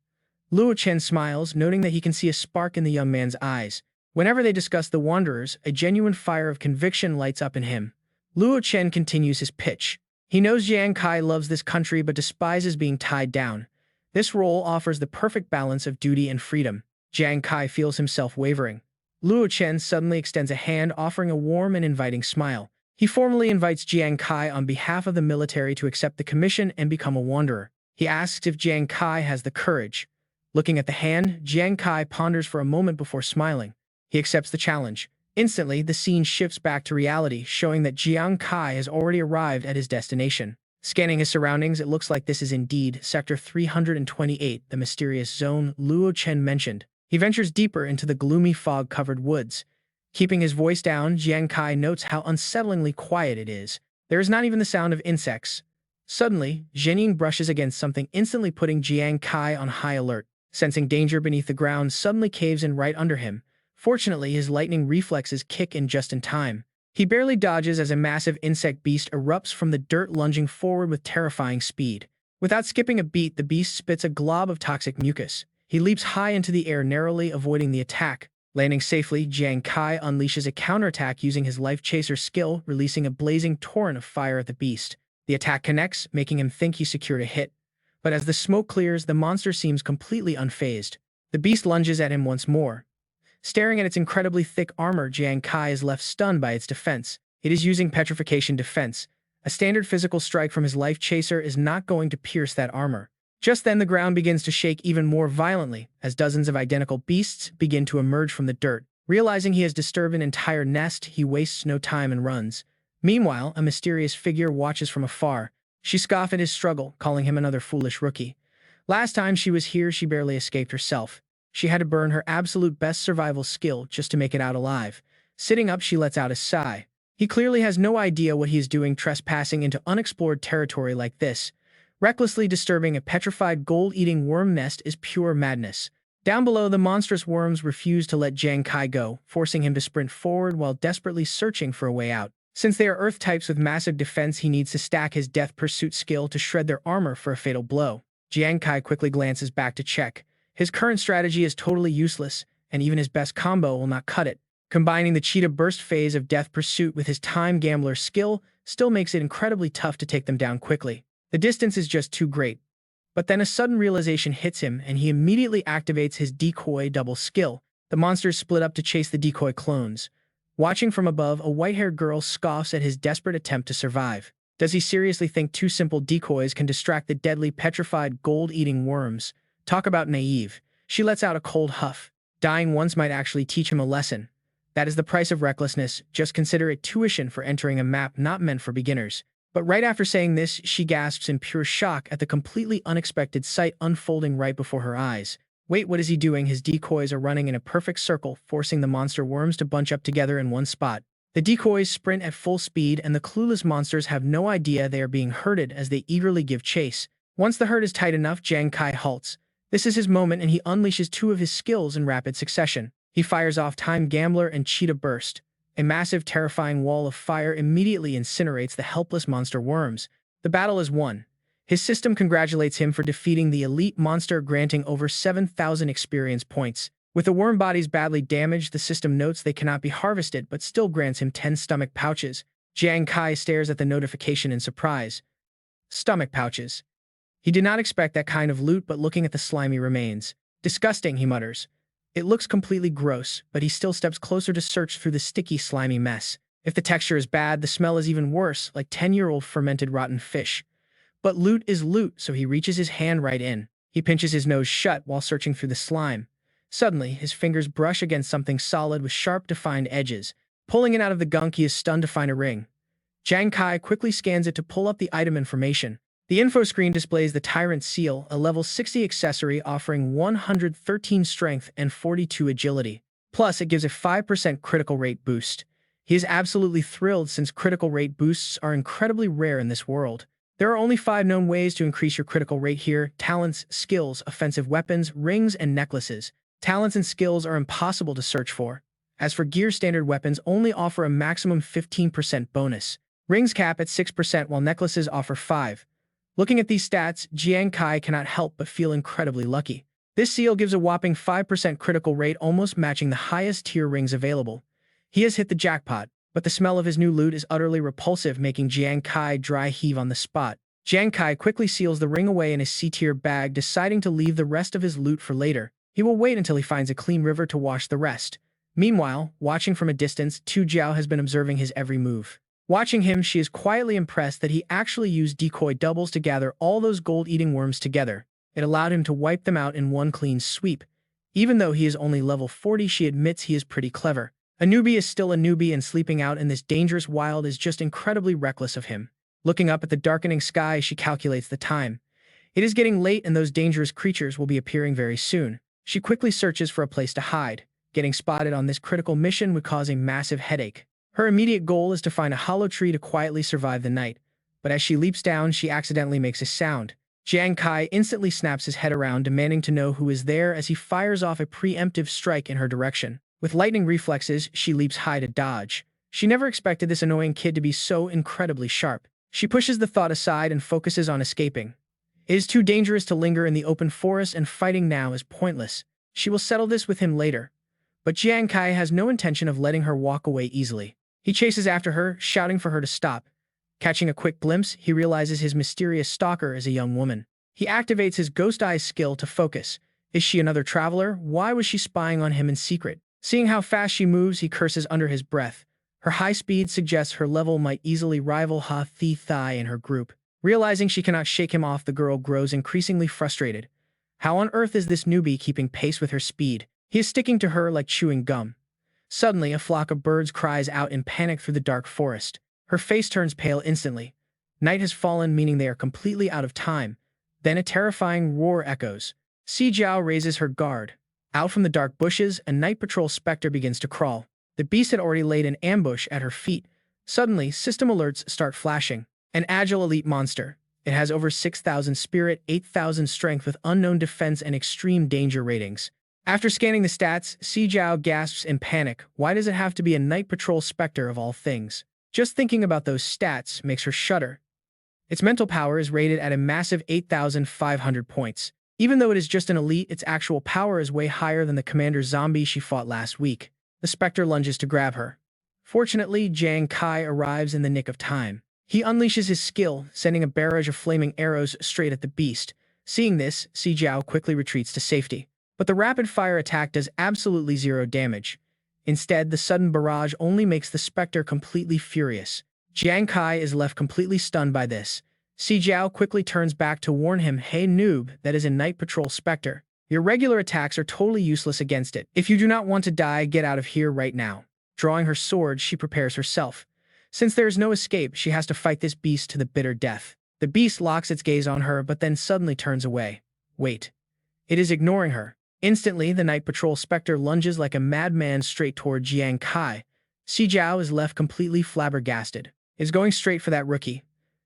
Luo Chen smiles, noting that he can see a spark in the young man's eyes. Whenever they discuss the Wanderers, a genuine fire of conviction lights up in him. Luo Chen continues his pitch. He knows Jiang Kai loves this country but despises being tied down. This role offers the perfect balance of duty and freedom. Jiang Kai feels himself wavering. Luo Chen suddenly extends a hand, offering a warm and inviting smile. He formally invites Jiang Kai on behalf of the military to accept the commission and become a wanderer. He asks if Jiang Kai has the courage. Looking at the hand, Jiang Kai ponders for a moment before smiling. He accepts the challenge. Instantly, the scene shifts back to reality, showing that Jiang Kai has already arrived at his destination. Scanning his surroundings, it looks like this is indeed Sector 328, the mysterious zone Luo Chen mentioned. He ventures deeper into the gloomy fog-covered woods. Keeping his voice down, Jiang Kai notes how unsettlingly quiet it is. There is not even the sound of insects. Suddenly, Zhenying brushes against something, instantly putting Jiang Kai on high alert. Sensing danger beneath the ground, suddenly caves in right under him. Fortunately, his lightning reflexes kick in just in time. He barely dodges as a massive insect beast erupts from the dirt, lunging forward with terrifying speed. Without skipping a beat, the beast spits a glob of toxic mucus. He leaps high into the air, narrowly avoiding the attack. Landing safely, Jiang Kai unleashes a counterattack using his Life Chaser skill, releasing a blazing torrent of fire at the beast. The attack connects, making him think he secured a hit. But as the smoke clears, the monster seems completely unfazed. The beast lunges at him once more. Staring at its incredibly thick armor, Jiang Kai is left stunned by its defense. It is using petrification defense. A standard physical strike from his Life Chaser is not going to pierce that armor. Just then, the ground begins to shake even more violently as dozens of identical beasts begin to emerge from the dirt. Realizing he has disturbed an entire nest, he wastes no time and runs. Meanwhile, a mysterious figure watches from afar. She scoffs at his struggle, calling him another foolish rookie. Last time she was here, she barely escaped herself. She had to burn her absolute best survival skill just to make it out alive. Sitting up, she lets out a sigh. He clearly has no idea what he is doing, trespassing into unexplored territory like this. Recklessly disturbing a petrified gold-eating worm nest is pure madness. Down below, the monstrous worms refuse to let Jiang Kai go, forcing him to sprint forward while desperately searching for a way out. Since they are earth types with massive defense, he needs to stack his death pursuit skill to shred their armor for a fatal blow. Jiang Kai quickly glances back to check. His current strategy is totally useless, and even his best combo will not cut it. Combining the cheetah burst phase of death pursuit with his time gambler skill still makes it incredibly tough to take them down quickly. The distance is just too great. But then a sudden realization hits him, and he immediately activates his decoy double skill. The monsters split up to chase the decoy clones. Watching from above, a white-haired girl scoffs at his desperate attempt to survive. Does he seriously think two simple decoys can distract the deadly petrified gold-eating worms? Talk about naive. She lets out a cold huff. Dying once might actually teach him a lesson. That is the price of recklessness. Just consider it tuition for entering a map not meant for beginners. But right after saying this, she gasps in pure shock at the completely unexpected sight unfolding right before her eyes. Wait, what is he doing? His decoys are running in a perfect circle, forcing the monster worms to bunch up together in one spot. The decoys sprint at full speed, and the clueless monsters have no idea they are being herded as they eagerly give chase. Once the herd is tight enough, Jiang Kai halts. This is his moment, and he unleashes two of his skills in rapid succession. He fires off Time Gambler and Cheetah Burst. A massive, terrifying wall of fire immediately incinerates the helpless monster worms. The battle is won. His system congratulates him for defeating the elite monster, granting over 7,000 experience points. With the worm bodies badly damaged, the system notes they cannot be harvested, but still grants him 10 stomach pouches. Jiang Kai stares at the notification in surprise. Stomach pouches. He did not expect that kind of loot, but looking at the slimy remains. Disgusting, he mutters. It looks completely gross, but he still steps closer to search through the sticky, slimy mess. If the texture is bad, the smell is even worse, like 10-year-old fermented rotten fish. But loot is loot, so he reaches his hand right in. He pinches his nose shut while searching through the slime. Suddenly, his fingers brush against something solid with sharp, defined edges. Pulling it out of the gunk, he is stunned to find a ring. Jiang Kai quickly scans it to pull up the item information. The info screen displays the Tyrant Seal, a level 60 accessory offering 113 strength and 42 agility. Plus, it gives a 5% critical rate boost. He is absolutely thrilled since critical rate boosts are incredibly rare in this world. There are only 5 known ways to increase your critical rate here: talents, skills, offensive weapons, rings, and necklaces. Talents and skills are impossible to search for. As for gear, standard weapons only offer a maximum 15% bonus. Rings cap at 6% while necklaces offer 5%. Looking at these stats, Jiang Kai cannot help but feel incredibly lucky. This seal gives a whopping 5% critical rate, almost matching the highest tier rings available. He has hit the jackpot, but the smell of his new loot is utterly repulsive, making Jiang Kai dry heave on the spot. Jiang Kai quickly seals the ring away in his C-tier bag, deciding to leave the rest of his loot for later. He will wait until he finds a clean river to wash the rest. Meanwhile, watching from a distance, Tu Jiao has been observing his every move. Watching him, she is quietly impressed that he actually used decoy doubles to gather all those gold-eating worms together. It allowed him to wipe them out in one clean sweep. Even though he is only level 40, she admits he is pretty clever. A newbie is still a newbie, and sleeping out in this dangerous wild is just incredibly reckless of him. Looking up at the darkening sky, she calculates the time. It is getting late, and those dangerous creatures will be appearing very soon. She quickly searches for a place to hide. Getting spotted on this critical mission would cause a massive headache. Her immediate goal is to find a hollow tree to quietly survive the night, but as she leaps down, she accidentally makes a sound. Jiang Kai instantly snaps his head around, demanding to know who is there as he fires off a preemptive strike in her direction. With lightning reflexes, she leaps high to dodge. She never expected this annoying kid to be so incredibly sharp. She pushes the thought aside and focuses on escaping. It is too dangerous to linger in the open forest, and fighting now is pointless. She will settle this with him later. But Jiang Kai has no intention of letting her walk away easily. He chases after her, shouting for her to stop. Catching a quick glimpse, he realizes his mysterious stalker is a young woman. He activates his Ghost Eyes skill to focus. Is she another traveler? Why was she spying on him in secret? Seeing how fast she moves, he curses under his breath. Her high speed suggests her level might easily rival Ha Thi Thai in her group. Realizing she cannot shake him off, the girl grows increasingly frustrated. How on earth is this newbie keeping pace with her speed? He is sticking to her like chewing gum. Suddenly, a flock of birds cries out in panic through the dark forest. Her face turns pale instantly. Night has fallen, meaning they are completely out of time. Then a terrifying roar echoes. Si Jiao raises her guard. Out from the dark bushes, a night patrol specter begins to crawl. The beast had already laid an ambush at her feet. Suddenly, system alerts start flashing. An agile elite monster. It has over 6,000 spirit, 8,000 strength with unknown defense and extreme danger ratings. After scanning the stats, Si Jiao gasps in panic. Why does it have to be a night patrol specter of all things? Just thinking about those stats makes her shudder. Its mental power is rated at a massive 8,500 points. Even though it is just an elite, its actual power is way higher than the commander zombie she fought last week. The specter lunges to grab her. Fortunately, Jiang Kai arrives in the nick of time. He unleashes his skill, sending a barrage of flaming arrows straight at the beast. Seeing this, Si Jiao quickly retreats to safety. But the rapid-fire attack does absolutely zero damage. Instead, the sudden barrage only makes the specter completely furious. Jiang Kai is left completely stunned by this. Si Jiao quickly turns back to warn him, "Hey noob, that is a night patrol specter. Your regular attacks are totally useless against it. If you do not want to die, get out of here right now." Drawing her sword, she prepares herself. Since there is no escape, she has to fight this beast to the bitter death. The beast locks its gaze on her, but then suddenly turns away. Wait. It is ignoring her. Instantly, the night patrol specter lunges like a madman straight toward Jiang Kai. Si Jiao is left completely flabbergasted. Is going straight for that rookie.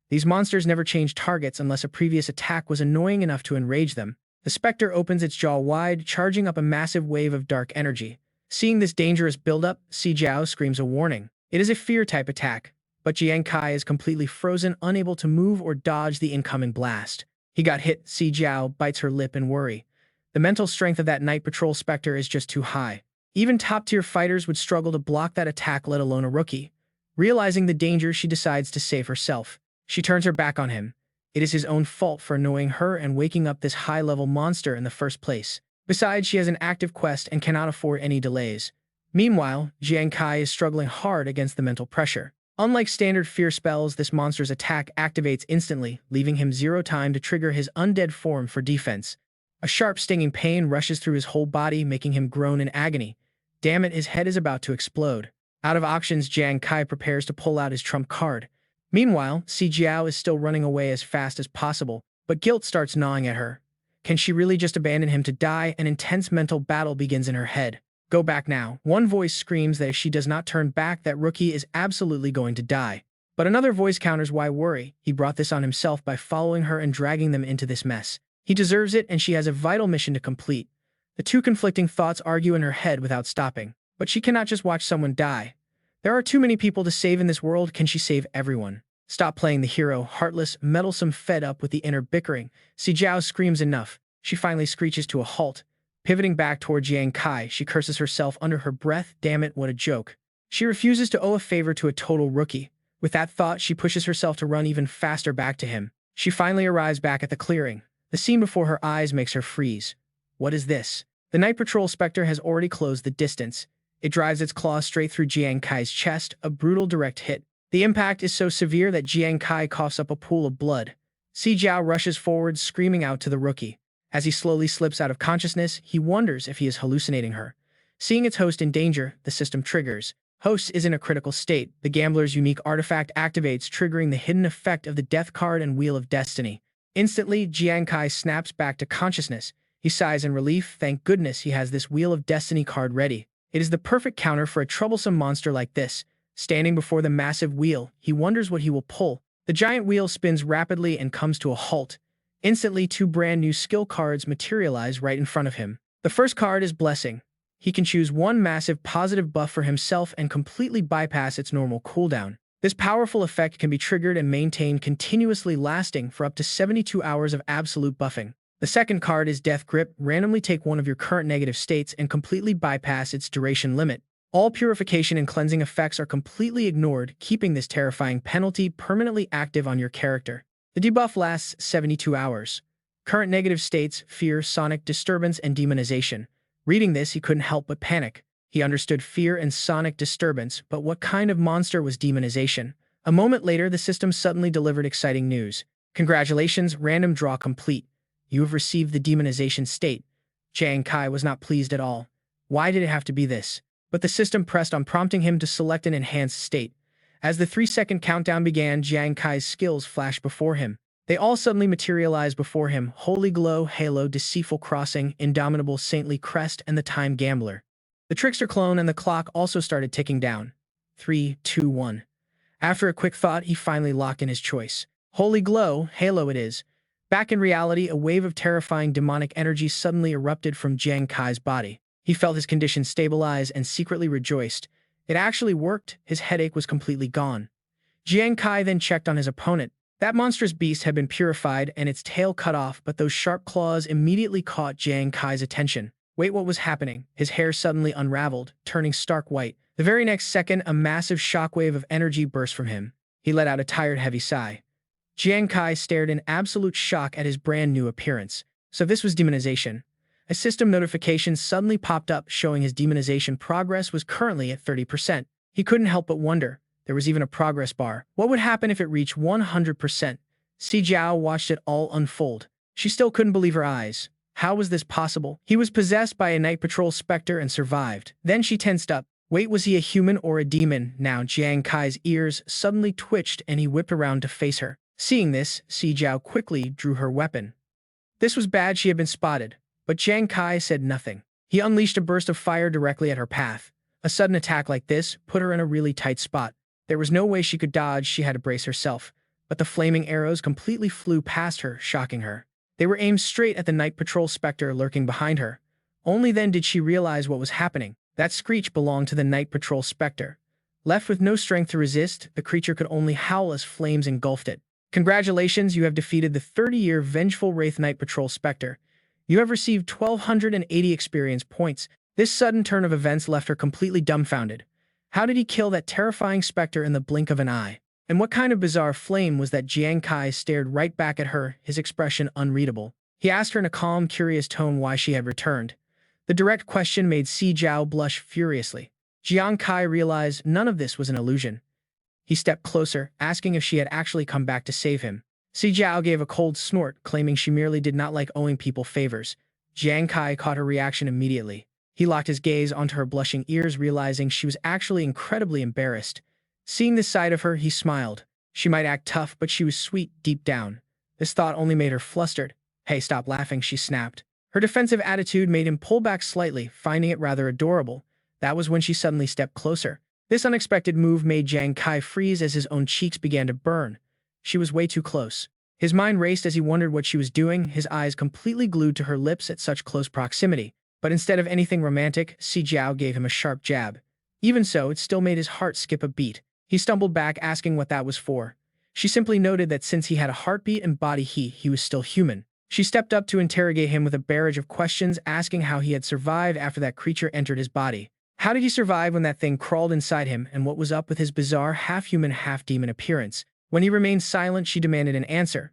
These monsters never change targets unless a previous attack was annoying enough to enrage them. The specter opens its jaw wide, charging up a massive wave of dark energy. Seeing this dangerous buildup, Si Jiao screams a warning. It is a fear-type attack, but Jiang Kai is completely frozen, unable to move or dodge the incoming blast. He got hit. Si Jiao bites her lip in worry. The mental strength of that night patrol specter is just too high. Even top-tier fighters would struggle to block that attack, let alone a rookie. Realizing the danger, she decides to save herself. She turns her back on him. It is his own fault for annoying her and waking up this high-level monster in the first place. Besides, she has an active quest and cannot afford any delays. Meanwhile, Jiang Kai is struggling hard against the mental pressure. Unlike standard fear spells, this monster's attack activates instantly, leaving him zero time to trigger his undead form for defense. A sharp stinging pain rushes through his whole body, making him groan in agony. Damn it, his head is about to explode. Out of options, Jiang Kai prepares to pull out his trump card. Meanwhile, Si Jiao is still running away as fast as possible, but guilt starts gnawing at her. Can she really just abandon him to die? An intense mental battle begins in her head. Go back now. One voice screams that if she does not turn back, that rookie is absolutely going to die. But another voice counters, why worry? He brought this on himself by following her and dragging them into this mess. He deserves it, and she has a vital mission to complete. The two conflicting thoughts argue in her head without stopping. But she cannot just watch someone die. There are too many people to save in this world. Can she save everyone? Stop playing the hero, heartless, meddlesome. Fed up with the inner bickering, Si Jiao screams enough. She finally screeches to a halt. Pivoting back toward Jiang Kai, she curses herself under her breath. Damn it, what a joke. She refuses to owe a favor to a total rookie. With that thought, she pushes herself to run even faster back to him. She finally arrives back at the clearing. The scene before her eyes makes her freeze. What is this? The night patrol specter has already closed the distance. It drives its claws straight through Jiang Kai's chest, a brutal direct hit. The impact is so severe that Jiang Kai coughs up a pool of blood. Si Jiao rushes forward, screaming out to the rookie. As he slowly slips out of consciousness, he wonders if he is hallucinating her. Seeing its host in danger, the system triggers. Host is in a critical state. The gambler's unique artifact activates, triggering the hidden effect of the Death card and Wheel of Destiny. Instantly, Jiang Kai snaps back to consciousness. He sighs in relief. Thank goodness he has this Wheel of Destiny card ready. It is the perfect counter for a troublesome monster like this. Standing before the massive wheel, he wonders what he will pull. The giant wheel spins rapidly and comes to a halt. Instantly, two brand new skill cards materialize right in front of him. The first card is Blessing. He can choose one massive positive buff for himself and completely bypass its normal cooldown. This powerful effect can be triggered and maintained continuously, lasting for up to 72 hours of absolute buffing. The second card is Death Grip. Randomly take one of your current negative states and completely bypass its duration limit. All purification and cleansing effects are completely ignored, keeping this terrifying penalty permanently active on your character. The debuff lasts 72 hours. Current negative states: fear, sonic disturbance, and demonization. Reading this, he couldn't help but panic. He understood fear and sonic disturbance, but what kind of monster was demonization? A moment later, the system suddenly delivered exciting news. Congratulations, random draw complete. You have received the demonization state. Jiang Kai was not pleased at all. Why did it have to be this? But the system pressed on, prompting him to select an enhanced state. As the 3-second countdown began, Jiang Kai's skills flashed before him. They all suddenly materialized before him: Holy Glow, Halo, Deceitful Crossing, Indomitable Saintly Crest, and the Time Gambler. The Trickster clone and the clock also started ticking down. 3, 2, 1. After a quick thought, he finally locked in his choice. Holy Glow, Halo it is. Back in reality, a wave of terrifying demonic energy suddenly erupted from Jiang Kai's body. He felt his condition stabilize and secretly rejoiced. It actually worked. His headache was completely gone. Jiang Kai then checked on his opponent. That monstrous beast had been purified and its tail cut off, but those sharp claws immediately caught Jiang Kai's attention. Wait, what was happening? His hair suddenly unraveled, turning stark white. The very next second, a massive shockwave of energy burst from him. He let out a tired, heavy sigh. Jiang Kai stared in absolute shock at his brand new appearance. So this was demonization. A system notification suddenly popped up showing his demonization progress was currently at 30%. He couldn't help but wonder. There was even a progress bar. What would happen if it reached 100%? Si Jiao watched it all unfold. She still couldn't believe her eyes. How was this possible? He was possessed by a night patrol specter and survived. Then she tensed up. Wait, was he a human or a demon? Now Jiang Kai's ears suddenly twitched and he whipped around to face her. Seeing this, Si Jiao quickly drew her weapon. This was bad, she had been spotted. But Jiang Kai said nothing. He unleashed a burst of fire directly at her path. A sudden attack like this put her in a really tight spot. There was no way she could dodge, she had to brace herself. But the flaming arrows completely flew past her, shocking her. They were aimed straight at the night patrol specter lurking behind her. Only then did she realize what was happening. That screech belonged to the night patrol specter. Left with no strength to resist, the creature could only howl as flames engulfed it. Congratulations, you have defeated the 30-year vengeful Wraith Night Patrol Spectre. You have received 1,280 experience points. This sudden turn of events left her completely dumbfounded. How did he kill that terrifying specter in the blink of an eye? And what kind of bizarre flame was that? Jiang Kai stared right back at her, his expression unreadable. He asked her in a calm, curious tone why she had returned. The direct question made Si Jiao blush furiously. Jiang Kai realized none of this was an illusion. He stepped closer, asking if she had actually come back to save him. Si Jiao gave a cold snort, claiming she merely did not like owing people favors. Jiang Kai caught her reaction immediately. He locked his gaze onto her blushing ears, realizing she was actually incredibly embarrassed. Seeing this side of her, he smiled. She might act tough, but she was sweet deep down. This thought only made her flustered. Hey, stop laughing, she snapped. Her defensive attitude made him pull back slightly, finding it rather adorable. That was when she suddenly stepped closer. This unexpected move made Jiang Kai freeze as his own cheeks began to burn. She was way too close. His mind raced as he wondered what she was doing, his eyes completely glued to her lips at such close proximity. But instead of anything romantic, Si Jiao gave him a sharp jab. Even so, it still made his heart skip a beat. He stumbled back, asking what that was for. She simply noted that since he had a heartbeat and body heat, he was still human. She stepped up to interrogate him with a barrage of questions, asking how he had survived after that creature entered his body. How did he survive when that thing crawled inside him, and what was up with his bizarre half-human, half-demon appearance? When he remained silent, she demanded an answer.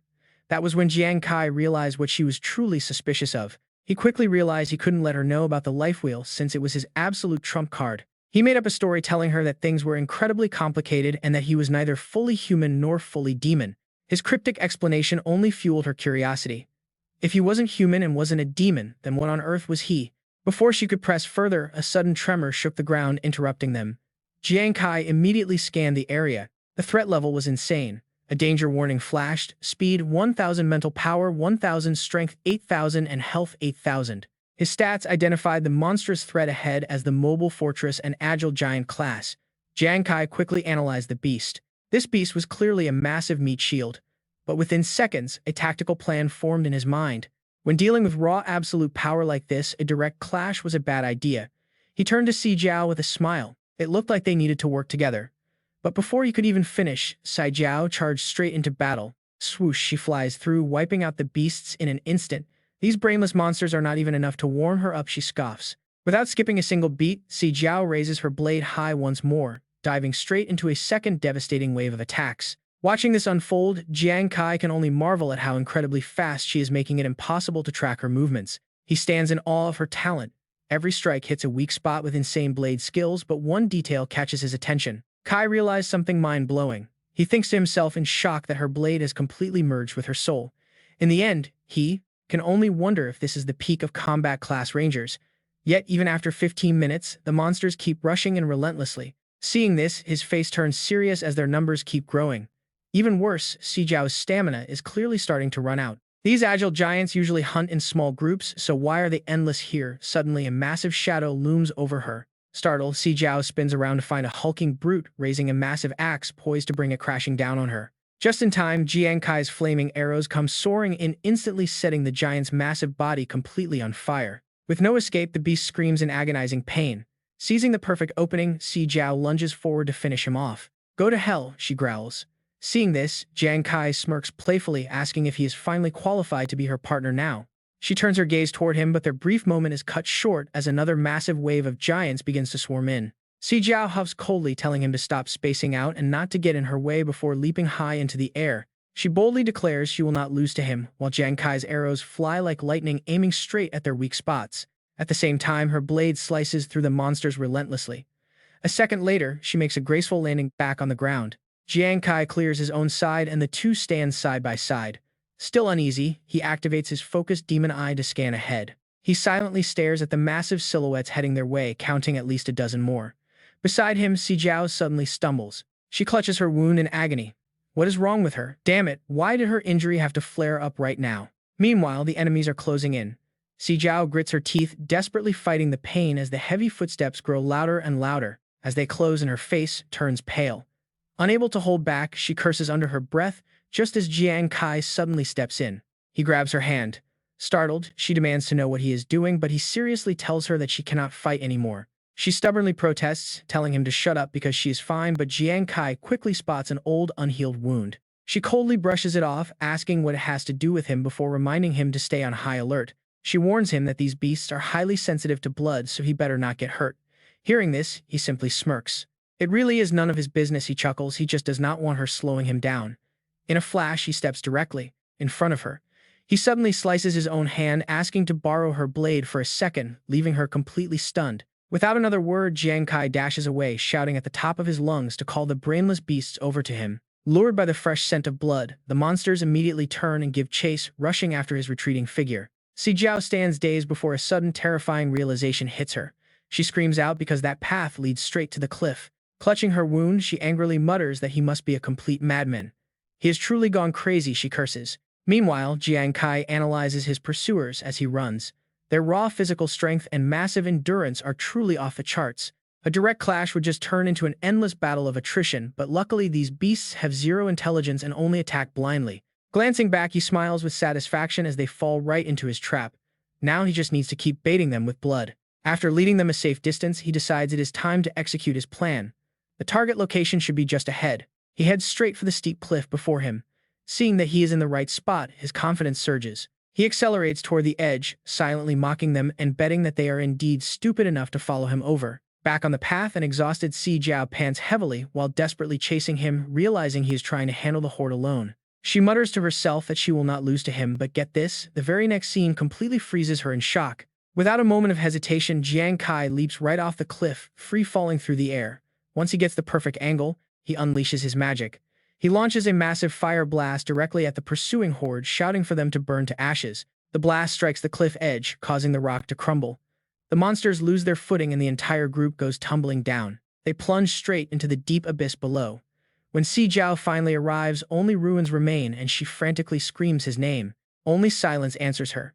That was when Jiang Kai realized what she was truly suspicious of. He quickly realized he couldn't let her know about the life wheel since it was his absolute trump card. He made up a story telling her that things were incredibly complicated and that he was neither fully human nor fully demon. His cryptic explanation only fueled her curiosity. If he wasn't human and wasn't a demon, then what on earth was he? Before she could press further, a sudden tremor shook the ground, interrupting them. Jiang Kai immediately scanned the area. The threat level was insane. A danger warning flashed: speed 1,000, mental power 1,000, strength 8,000, and health 8,000. His stats identified the monstrous threat ahead as the mobile fortress and agile giant class. Jiang Kai quickly analyzed the beast. This beast was clearly a massive meat shield. But within seconds, a tactical plan formed in his mind. When dealing with raw absolute power like this, a direct clash was a bad idea. He turned to Si Jiao with a smile. It looked like they needed to work together. But before he could even finish, Si Jiao charged straight into battle. Swoosh, she flies through, wiping out the beasts in an instant. These brainless monsters are not even enough to warm her up, she scoffs. Without skipping a single beat, Si Jiao raises her blade high once more, diving straight into a second devastating wave of attacks. Watching this unfold, Jiang Kai can only marvel at how incredibly fast she is, making it impossible to track her movements. He stands in awe of her talent. Every strike hits a weak spot with insane blade skills, but one detail catches his attention. Kai realized something mind-blowing. He thinks to himself in shock that her blade has completely merged with her soul. In the end, he can only wonder if this is the peak of combat class rangers. Yet, even after 15 minutes, the monsters keep rushing in relentlessly. Seeing this, his face turns serious as their numbers keep growing. Even worse, Si Jiao's stamina is clearly starting to run out. These agile giants usually hunt in small groups, so why are they endless here? Suddenly, a massive shadow looms over her. Startled, Si Jiao spins around to find a hulking brute raising a massive axe poised to bring it crashing down on her. Just in time, Jiang Kai's flaming arrows come soaring in, instantly setting the giant's massive body completely on fire. With no escape, the beast screams in agonizing pain. Seizing the perfect opening, Si Jiao lunges forward to finish him off. Go to hell, she growls. Seeing this, Jiang Kai smirks playfully, asking if he is finally qualified to be her partner now. She turns her gaze toward him, but their brief moment is cut short as another massive wave of giants begins to swarm in. Si Jiao huffs coldly, telling him to stop spacing out and not to get in her way before leaping high into the air. She boldly declares she will not lose to him, while Jiang Kai's arrows fly like lightning, aiming straight at their weak spots. At the same time, her blade slices through the monsters relentlessly. A second later, she makes a graceful landing back on the ground. Jiang Kai clears his own side and the two stand side by side. Still uneasy, he activates his focused demon eye to scan ahead. He silently stares at the massive silhouettes heading their way, counting at least a dozen more. Beside him, Si Jiao suddenly stumbles. She clutches her wound in agony. What is wrong with her? Damn it, why did her injury have to flare up right now? Meanwhile, the enemies are closing in. Si Jiao grits her teeth, desperately fighting the pain as the heavy footsteps grow louder and louder. As they close and her face turns pale. Unable to hold back, she curses under her breath just as Jiang Kai suddenly steps in. He grabs her hand. Startled, she demands to know what he is doing, but he seriously tells her that she cannot fight anymore. She stubbornly protests, telling him to shut up because she is fine, but Jiang Kai quickly spots an old, unhealed wound. She coldly brushes it off, asking what it has to do with him before reminding him to stay on high alert. She warns him that these beasts are highly sensitive to blood, so he better not get hurt. Hearing this, he simply smirks. It really is none of his business, he chuckles. He just does not want her slowing him down. In a flash, he steps directly in front of her. He suddenly slices his own hand, asking to borrow her blade for a second, leaving her completely stunned. Without another word, Jiang Kai dashes away, shouting at the top of his lungs to call the brainless beasts over to him. Lured by the fresh scent of blood, the monsters immediately turn and give chase, rushing after his retreating figure. Si Jiao stands dazed before a sudden terrifying realization hits her. She screams out because that path leads straight to the cliff. Clutching her wound, she angrily mutters that he must be a complete madman. He has truly gone crazy, she curses. Meanwhile, Jiang Kai analyzes his pursuers as he runs. Their raw physical strength and massive endurance are truly off the charts. A direct clash would just turn into an endless battle of attrition, but luckily these beasts have zero intelligence and only attack blindly. Glancing back, he smiles with satisfaction as they fall right into his trap. Now he just needs to keep baiting them with blood. After leading them a safe distance, he decides it is time to execute his plan. The target location should be just ahead. He heads straight for the steep cliff before him. Seeing that he is in the right spot, his confidence surges. He accelerates toward the edge, silently mocking them and betting that they are indeed stupid enough to follow him over. Back on the path, an exhausted Si Jiao pants heavily while desperately chasing him, realizing he is trying to handle the horde alone. She mutters to herself that she will not lose to him, but get this, the very next scene completely freezes her in shock. Without a moment of hesitation, Jiang Kai leaps right off the cliff, free-falling through the air. Once he gets the perfect angle, he unleashes his magic. He launches a massive fire blast directly at the pursuing horde, shouting for them to burn to ashes. The blast strikes the cliff edge, causing the rock to crumble. The monsters lose their footing and the entire group goes tumbling down. They plunge straight into the deep abyss below. When Si Jiao finally arrives, only ruins remain and she frantically screams his name. Only silence answers her.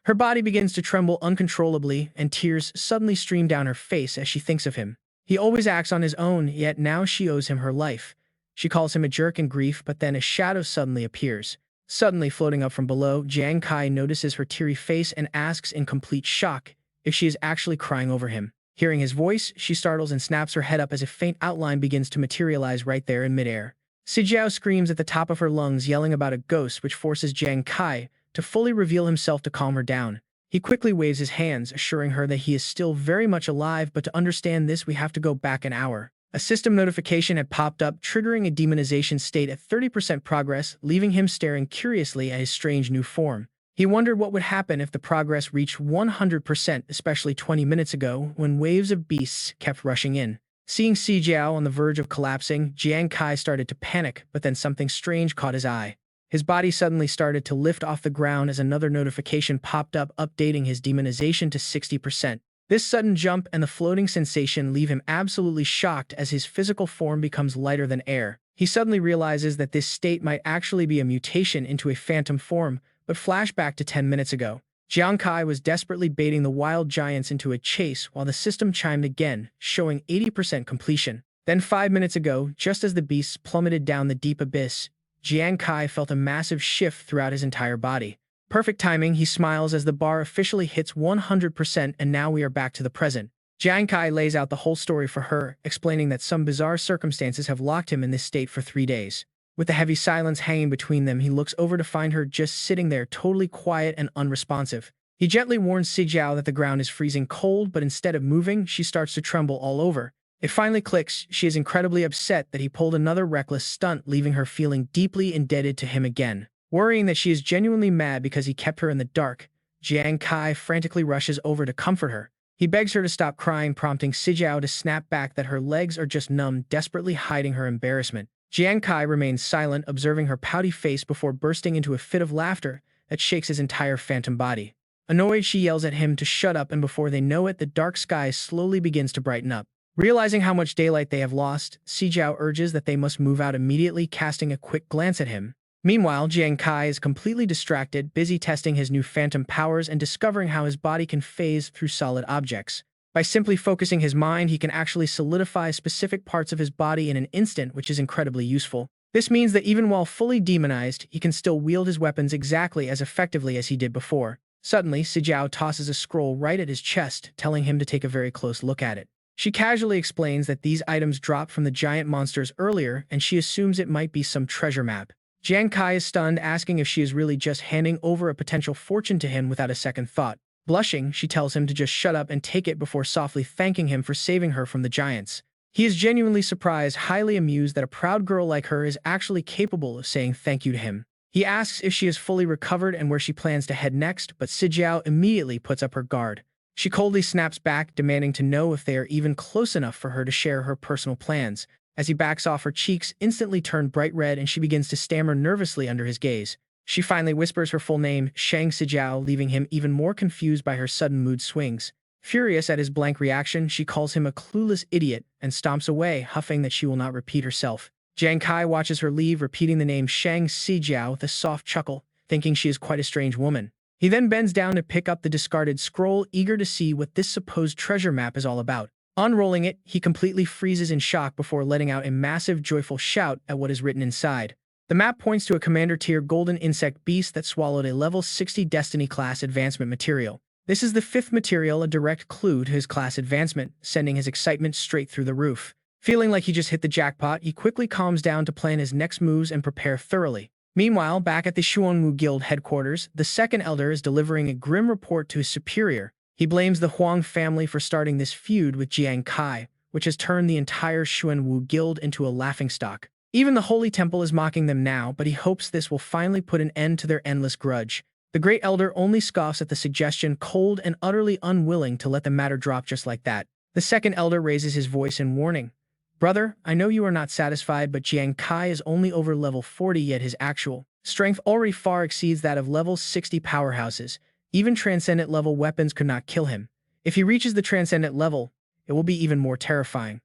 Her body begins to tremble uncontrollably and tears suddenly stream down her face as she thinks of him. He always acts on his own, yet now she owes him her life. She calls him a jerk in grief, but then a shadow suddenly appears. Suddenly floating up from below, Jiang Kai notices her teary face and asks in complete shock if she is actually crying over him. Hearing his voice, she startles and snaps her head up as a faint outline begins to materialize right there in midair. Si Jiao screams at the top of her lungs, yelling about a ghost, which forces Jiang Kai to fully reveal himself to calm her down. He quickly waves his hands, assuring her that he is still very much alive, but to understand this we have to go back an hour. A system notification had popped up, triggering a demonization state at 30% progress, leaving him staring curiously at his strange new form. He wondered what would happen if the progress reached 100%, especially 20 minutes ago, when waves of beasts kept rushing in. Seeing Si Jiao on the verge of collapsing, Jiang Kai started to panic, but then something strange caught his eye. His body suddenly started to lift off the ground as another notification popped up, updating his demonization to 60%. This sudden jump and the floating sensation leave him absolutely shocked as his physical form becomes lighter than air. He suddenly realizes that this state might actually be a mutation into a phantom form, but flashback to 10 minutes ago. Jiang Kai was desperately baiting the wild giants into a chase while the system chimed again, showing 80% completion. Then 5 minutes ago, just as the beasts plummeted down the deep abyss, Jiang Kai felt a massive shift throughout his entire body. Perfect timing, he smiles as the bar officially hits 100% and now we are back to the present. Jiang Kai lays out the whole story for her, explaining that some bizarre circumstances have locked him in this state for 3 days. With the heavy silence hanging between them, he looks over to find her just sitting there, totally quiet and unresponsive. He gently warns Si Jiao that the ground is freezing cold, but instead of moving, she starts to tremble all over. It finally clicks. She is incredibly upset that he pulled another reckless stunt, leaving her feeling deeply indebted to him again. Worrying that she is genuinely mad because he kept her in the dark, Jiang Kai frantically rushes over to comfort her. He begs her to stop crying, prompting Sijiao to snap back that her legs are just numb, desperately hiding her embarrassment. Jiang Kai remains silent, observing her pouty face before bursting into a fit of laughter that shakes his entire phantom body. Annoyed, she yells at him to shut up, and before they know it, the dark sky slowly begins to brighten up. Realizing how much daylight they have lost, Sijiao urges that they must move out immediately, casting a quick glance at him. Meanwhile, Jiang Kai is completely distracted, busy testing his new phantom powers and discovering how his body can phase through solid objects. By simply focusing his mind, he can actually solidify specific parts of his body in an instant, which is incredibly useful. This means that even while fully demonized, he can still wield his weapons exactly as effectively as he did before. Suddenly, Sijiao tosses a scroll right at his chest, telling him to take a very close look at it. She casually explains that these items dropped from the giant monsters earlier, and she assumes it might be some treasure map. Jiang Kai is stunned, asking if she is really just handing over a potential fortune to him without a second thought. Blushing, she tells him to just shut up and take it before softly thanking him for saving her from the giants. He is genuinely surprised, highly amused that a proud girl like her is actually capable of saying thank you to him. He asks if she is fully recovered and where she plans to head next, but Sijiao immediately puts up her guard. She coldly snaps back, demanding to know if they are even close enough for her to share her personal plans. As he backs off, her cheeks instantly turn bright red and she begins to stammer nervously under his gaze. She finally whispers her full name, Shang Sijiao, leaving him even more confused by her sudden mood swings. Furious at his blank reaction, she calls him a clueless idiot and stomps away, huffing that she will not repeat herself. Jiang Kai watches her leave, repeating the name Shang Sijiao with a soft chuckle, thinking she is quite a strange woman. He then bends down to pick up the discarded scroll, eager to see what this supposed treasure map is all about. Unrolling it, he completely freezes in shock before letting out a massive, joyful shout at what is written inside. The map points to a commander-tier golden insect beast that swallowed a level 60 Destiny-class advancement material. This is the 5th material, a direct clue to his class advancement, sending his excitement straight through the roof. Feeling like he just hit the jackpot, he quickly calms down to plan his next moves and prepare thoroughly. Meanwhile, back at the Xuanwu Guild headquarters, the second elder is delivering a grim report to his superior. He blames the Huang family for starting this feud with Jiang Kai, which has turned the entire Xuanwu Guild into a laughingstock. Even the Holy Temple is mocking them now, but he hopes this will finally put an end to their endless grudge. The Great Elder only scoffs at the suggestion, cold and utterly unwilling to let the matter drop just like that. The second elder raises his voice in warning. Brother, I know you are not satisfied, but Jiang Kai is only over level 40, yet his actual strength already far exceeds that of level 60 powerhouses. Even transcendent level weapons could not kill him. If he reaches the transcendent level, it will be even more terrifying.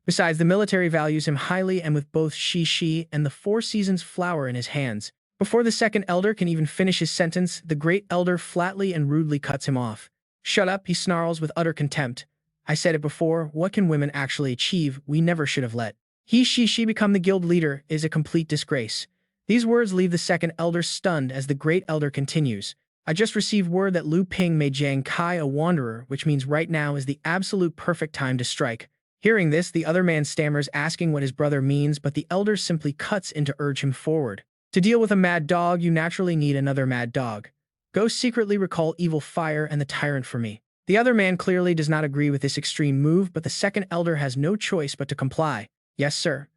Besides, the military values him highly, and with both Shi and the Four Seasons flower in his hands. Before the second elder can even finish his sentence, the Great Elder flatly and rudely cuts him off. Shut up, he snarls with utter contempt. I said it before, what can women actually achieve? We never should have let Shi become the guild leader is a complete disgrace. These words leave the second elder stunned as the Great Elder continues. I just received word that Lu Ping made Jiang Kai a wanderer, which means right now is the absolute perfect time to strike. Hearing this, the other man stammers, asking what his brother means, but the elder simply cuts in to urge him forward. To deal with a mad dog, you naturally need another mad dog. Go secretly recall Evil Fire and the Tyrant for me. The other man clearly does not agree with this extreme move, but the second elder has no choice but to comply. Yes, sir.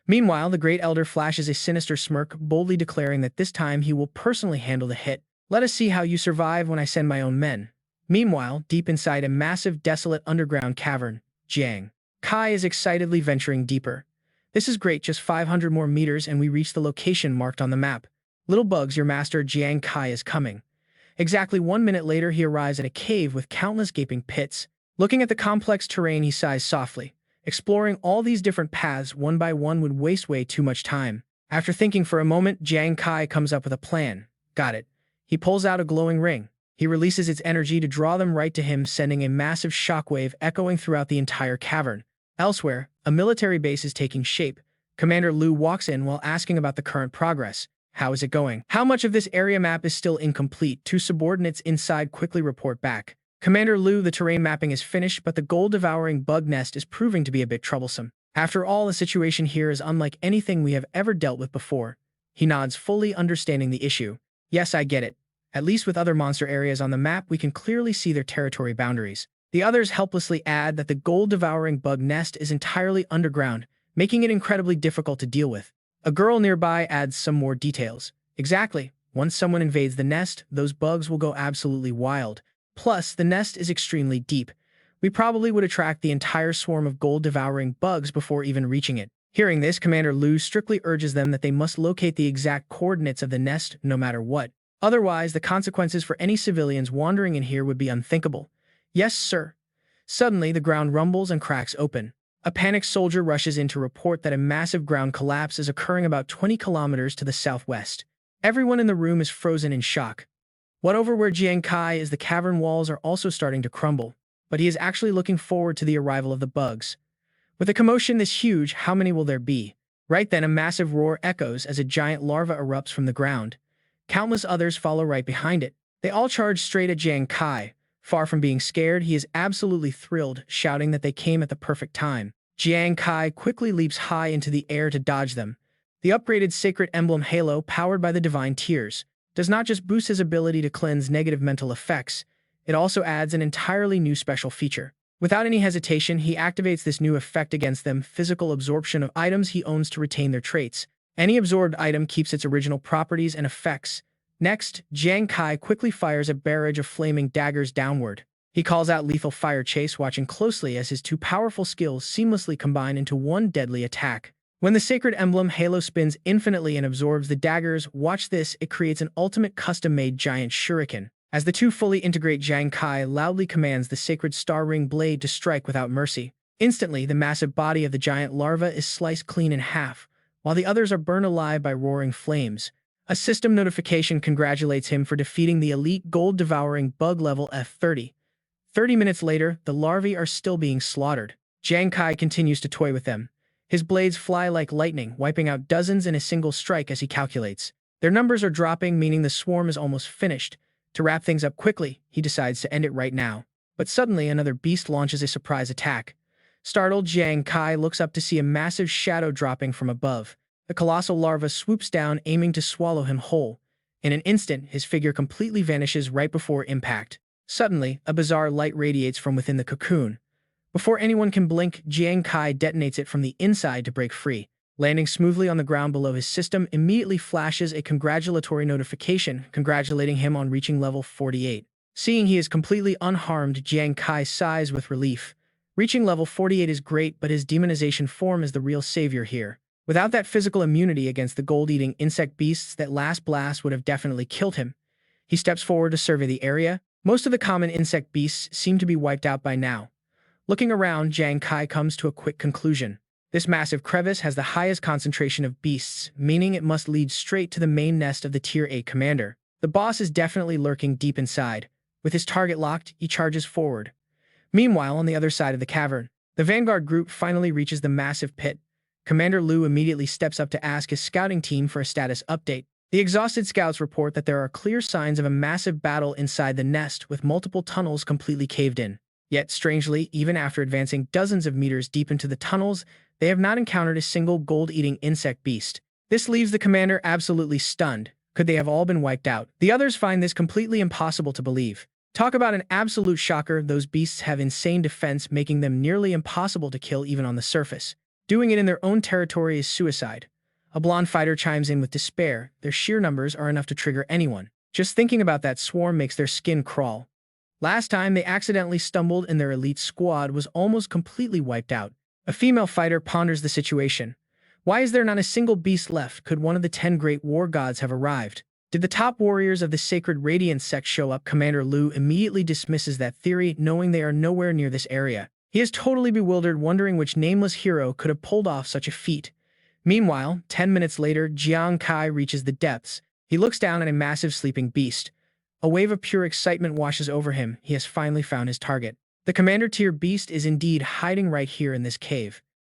Meanwhile, the Great Elder flashes a sinister smirk, boldly declaring that this time he will personally handle the hit. Let us see how you survive when I send my own men. Meanwhile, deep inside a massive, desolate underground cavern, Jiang Kai is excitedly venturing deeper. This is great, just 500 more meters and we reach the location marked on the map. Little bugs, your master Jiang Kai is coming. Exactly 1 minute later, he arrives at a cave with countless gaping pits. Looking at the complex terrain, he sighs softly. Exploring all these different paths one by one would waste way too much time. After thinking for a moment, Jiang Kai comes up with a plan. Got it. He pulls out a glowing ring. He releases its energy to draw them right to him, sending a massive shockwave echoing throughout the entire cavern. Elsewhere, a military base is taking shape. Commander Lu walks in while asking about the current progress. How is it going? How much of this area map is still incomplete? Two subordinates inside quickly report back. Commander Lu, the terrain mapping is finished, but the gold-devouring bug nest is proving to be a bit troublesome. After all, the situation here is unlike anything we have ever dealt with before. He nods, fully understanding the issue. Yes, I get it. At least with other monster areas on the map, we can clearly see their territory boundaries. The others helplessly add that the gold-devouring bug nest is entirely underground, making it incredibly difficult to deal with. A girl nearby adds some more details. Exactly. Once someone invades the nest, those bugs will go absolutely wild. Plus, the nest is extremely deep. We probably would attract the entire swarm of gold-devouring bugs before even reaching it. Hearing this, Commander Lu strictly urges them that they must locate the exact coordinates of the nest no matter what. Otherwise, the consequences for any civilians wandering in here would be unthinkable. Yes, sir. Suddenly, the ground rumbles and cracks open. A panicked soldier rushes in to report that a massive ground collapse is occurring about 20 kilometers to the southwest. Everyone in the room is frozen in shock. What over where Jiang Kai is, the cavern walls are also starting to crumble, but he is actually looking forward to the arrival of the bugs. With a commotion this huge, how many will there be? Right then, a massive roar echoes as a giant larva erupts from the ground. Countless others follow right behind it. They all charge straight at Jiang Kai. Far from being scared, he is absolutely thrilled, shouting that they came at the perfect time. Jiang Kai quickly leaps high into the air to dodge them. The upgraded Sacred Emblem Halo, powered by the Divine Tears, does not just boost his ability to cleanse negative mental effects, it also adds an entirely new special feature. Without any hesitation, he activates this new effect against them: physical absorption of items he owns to retain their traits. Any absorbed item keeps its original properties and effects. Next, Jiang Kai quickly fires a barrage of flaming daggers downward. He calls out Lethal Fire Chase, watching closely as his two powerful skills seamlessly combine into one deadly attack. When the Sacred Emblem Halo spins infinitely and absorbs the daggers, watch this, it creates an ultimate custom-made giant shuriken. As the two fully integrate, Jiang Kai loudly commands the Sacred Star Ring Blade to strike without mercy. Instantly, the massive body of the giant larva is sliced clean in half, while the others are burned alive by roaring flames. A system notification congratulates him for defeating the elite gold-devouring bug level F30. 30 minutes later, the larvae are still being slaughtered. Jiang Kai continues to toy with them. His blades fly like lightning, wiping out dozens in a single strike as he calculates. Their numbers are dropping, meaning the swarm is almost finished. To wrap things up quickly, he decides to end it right now. But suddenly, another beast launches a surprise attack. Startled, Jiang Kai looks up to see a massive shadow dropping from above. The colossal larva swoops down, aiming to swallow him whole. In an instant, his figure completely vanishes right before impact. Suddenly, a bizarre light radiates from within the cocoon. Before anyone can blink, Jiang Kai detonates it from the inside to break free. Landing smoothly on the ground below his system immediately flashes a congratulatory notification, congratulating him on reaching level 48. Seeing he is completely unharmed, Jiang Kai sighs with relief. Reaching level 48 is great, but his demonization form is the real savior here. Without that physical immunity against the gold-eating insect beasts, that last blast would have definitely killed him. He steps forward to survey the area. Most of the common insect beasts seem to be wiped out by now. Looking around, Jiang Kai comes to a quick conclusion. This massive crevice has the highest concentration of beasts, meaning it must lead straight to the main nest of the Tier 8 commander. The boss is definitely lurking deep inside. With his target locked, he charges forward. Meanwhile, on the other side of the cavern, the vanguard group finally reaches the massive pit. Commander Lu immediately steps up to ask his scouting team for a status update. The exhausted scouts report that there are clear signs of a massive battle inside the nest, with multiple tunnels completely caved in. Yet, strangely, even after advancing dozens of meters deep into the tunnels, they have not encountered a single gold-eating insect beast. This leaves the commander absolutely stunned. Could they have all been wiped out? The others find this completely impossible to believe. Talk about an absolute shocker, those beasts have insane defense, making them nearly impossible to kill even on the surface. Doing it in their own territory is suicide. A blonde fighter chimes in with despair. Their sheer numbers are enough to trigger anyone. Just thinking about that swarm makes their skin crawl. Last time they accidentally stumbled and their elite squad was almost completely wiped out. A female fighter ponders the situation. Why is there not a single beast left? Could one of the 10 great war gods have arrived? Did the top warriors of the Sacred Radiance sect show up? Commander Lu immediately dismisses that theory, knowing they are nowhere near this area. He is totally bewildered, wondering which nameless hero could have pulled off such a feat. Meanwhile, 10 minutes later, Jiang Kai reaches the depths. He looks down at a massive sleeping beast. A wave of pure excitement washes over him. He has finally found his target. The commander tier beast is indeed hiding right here in this cave.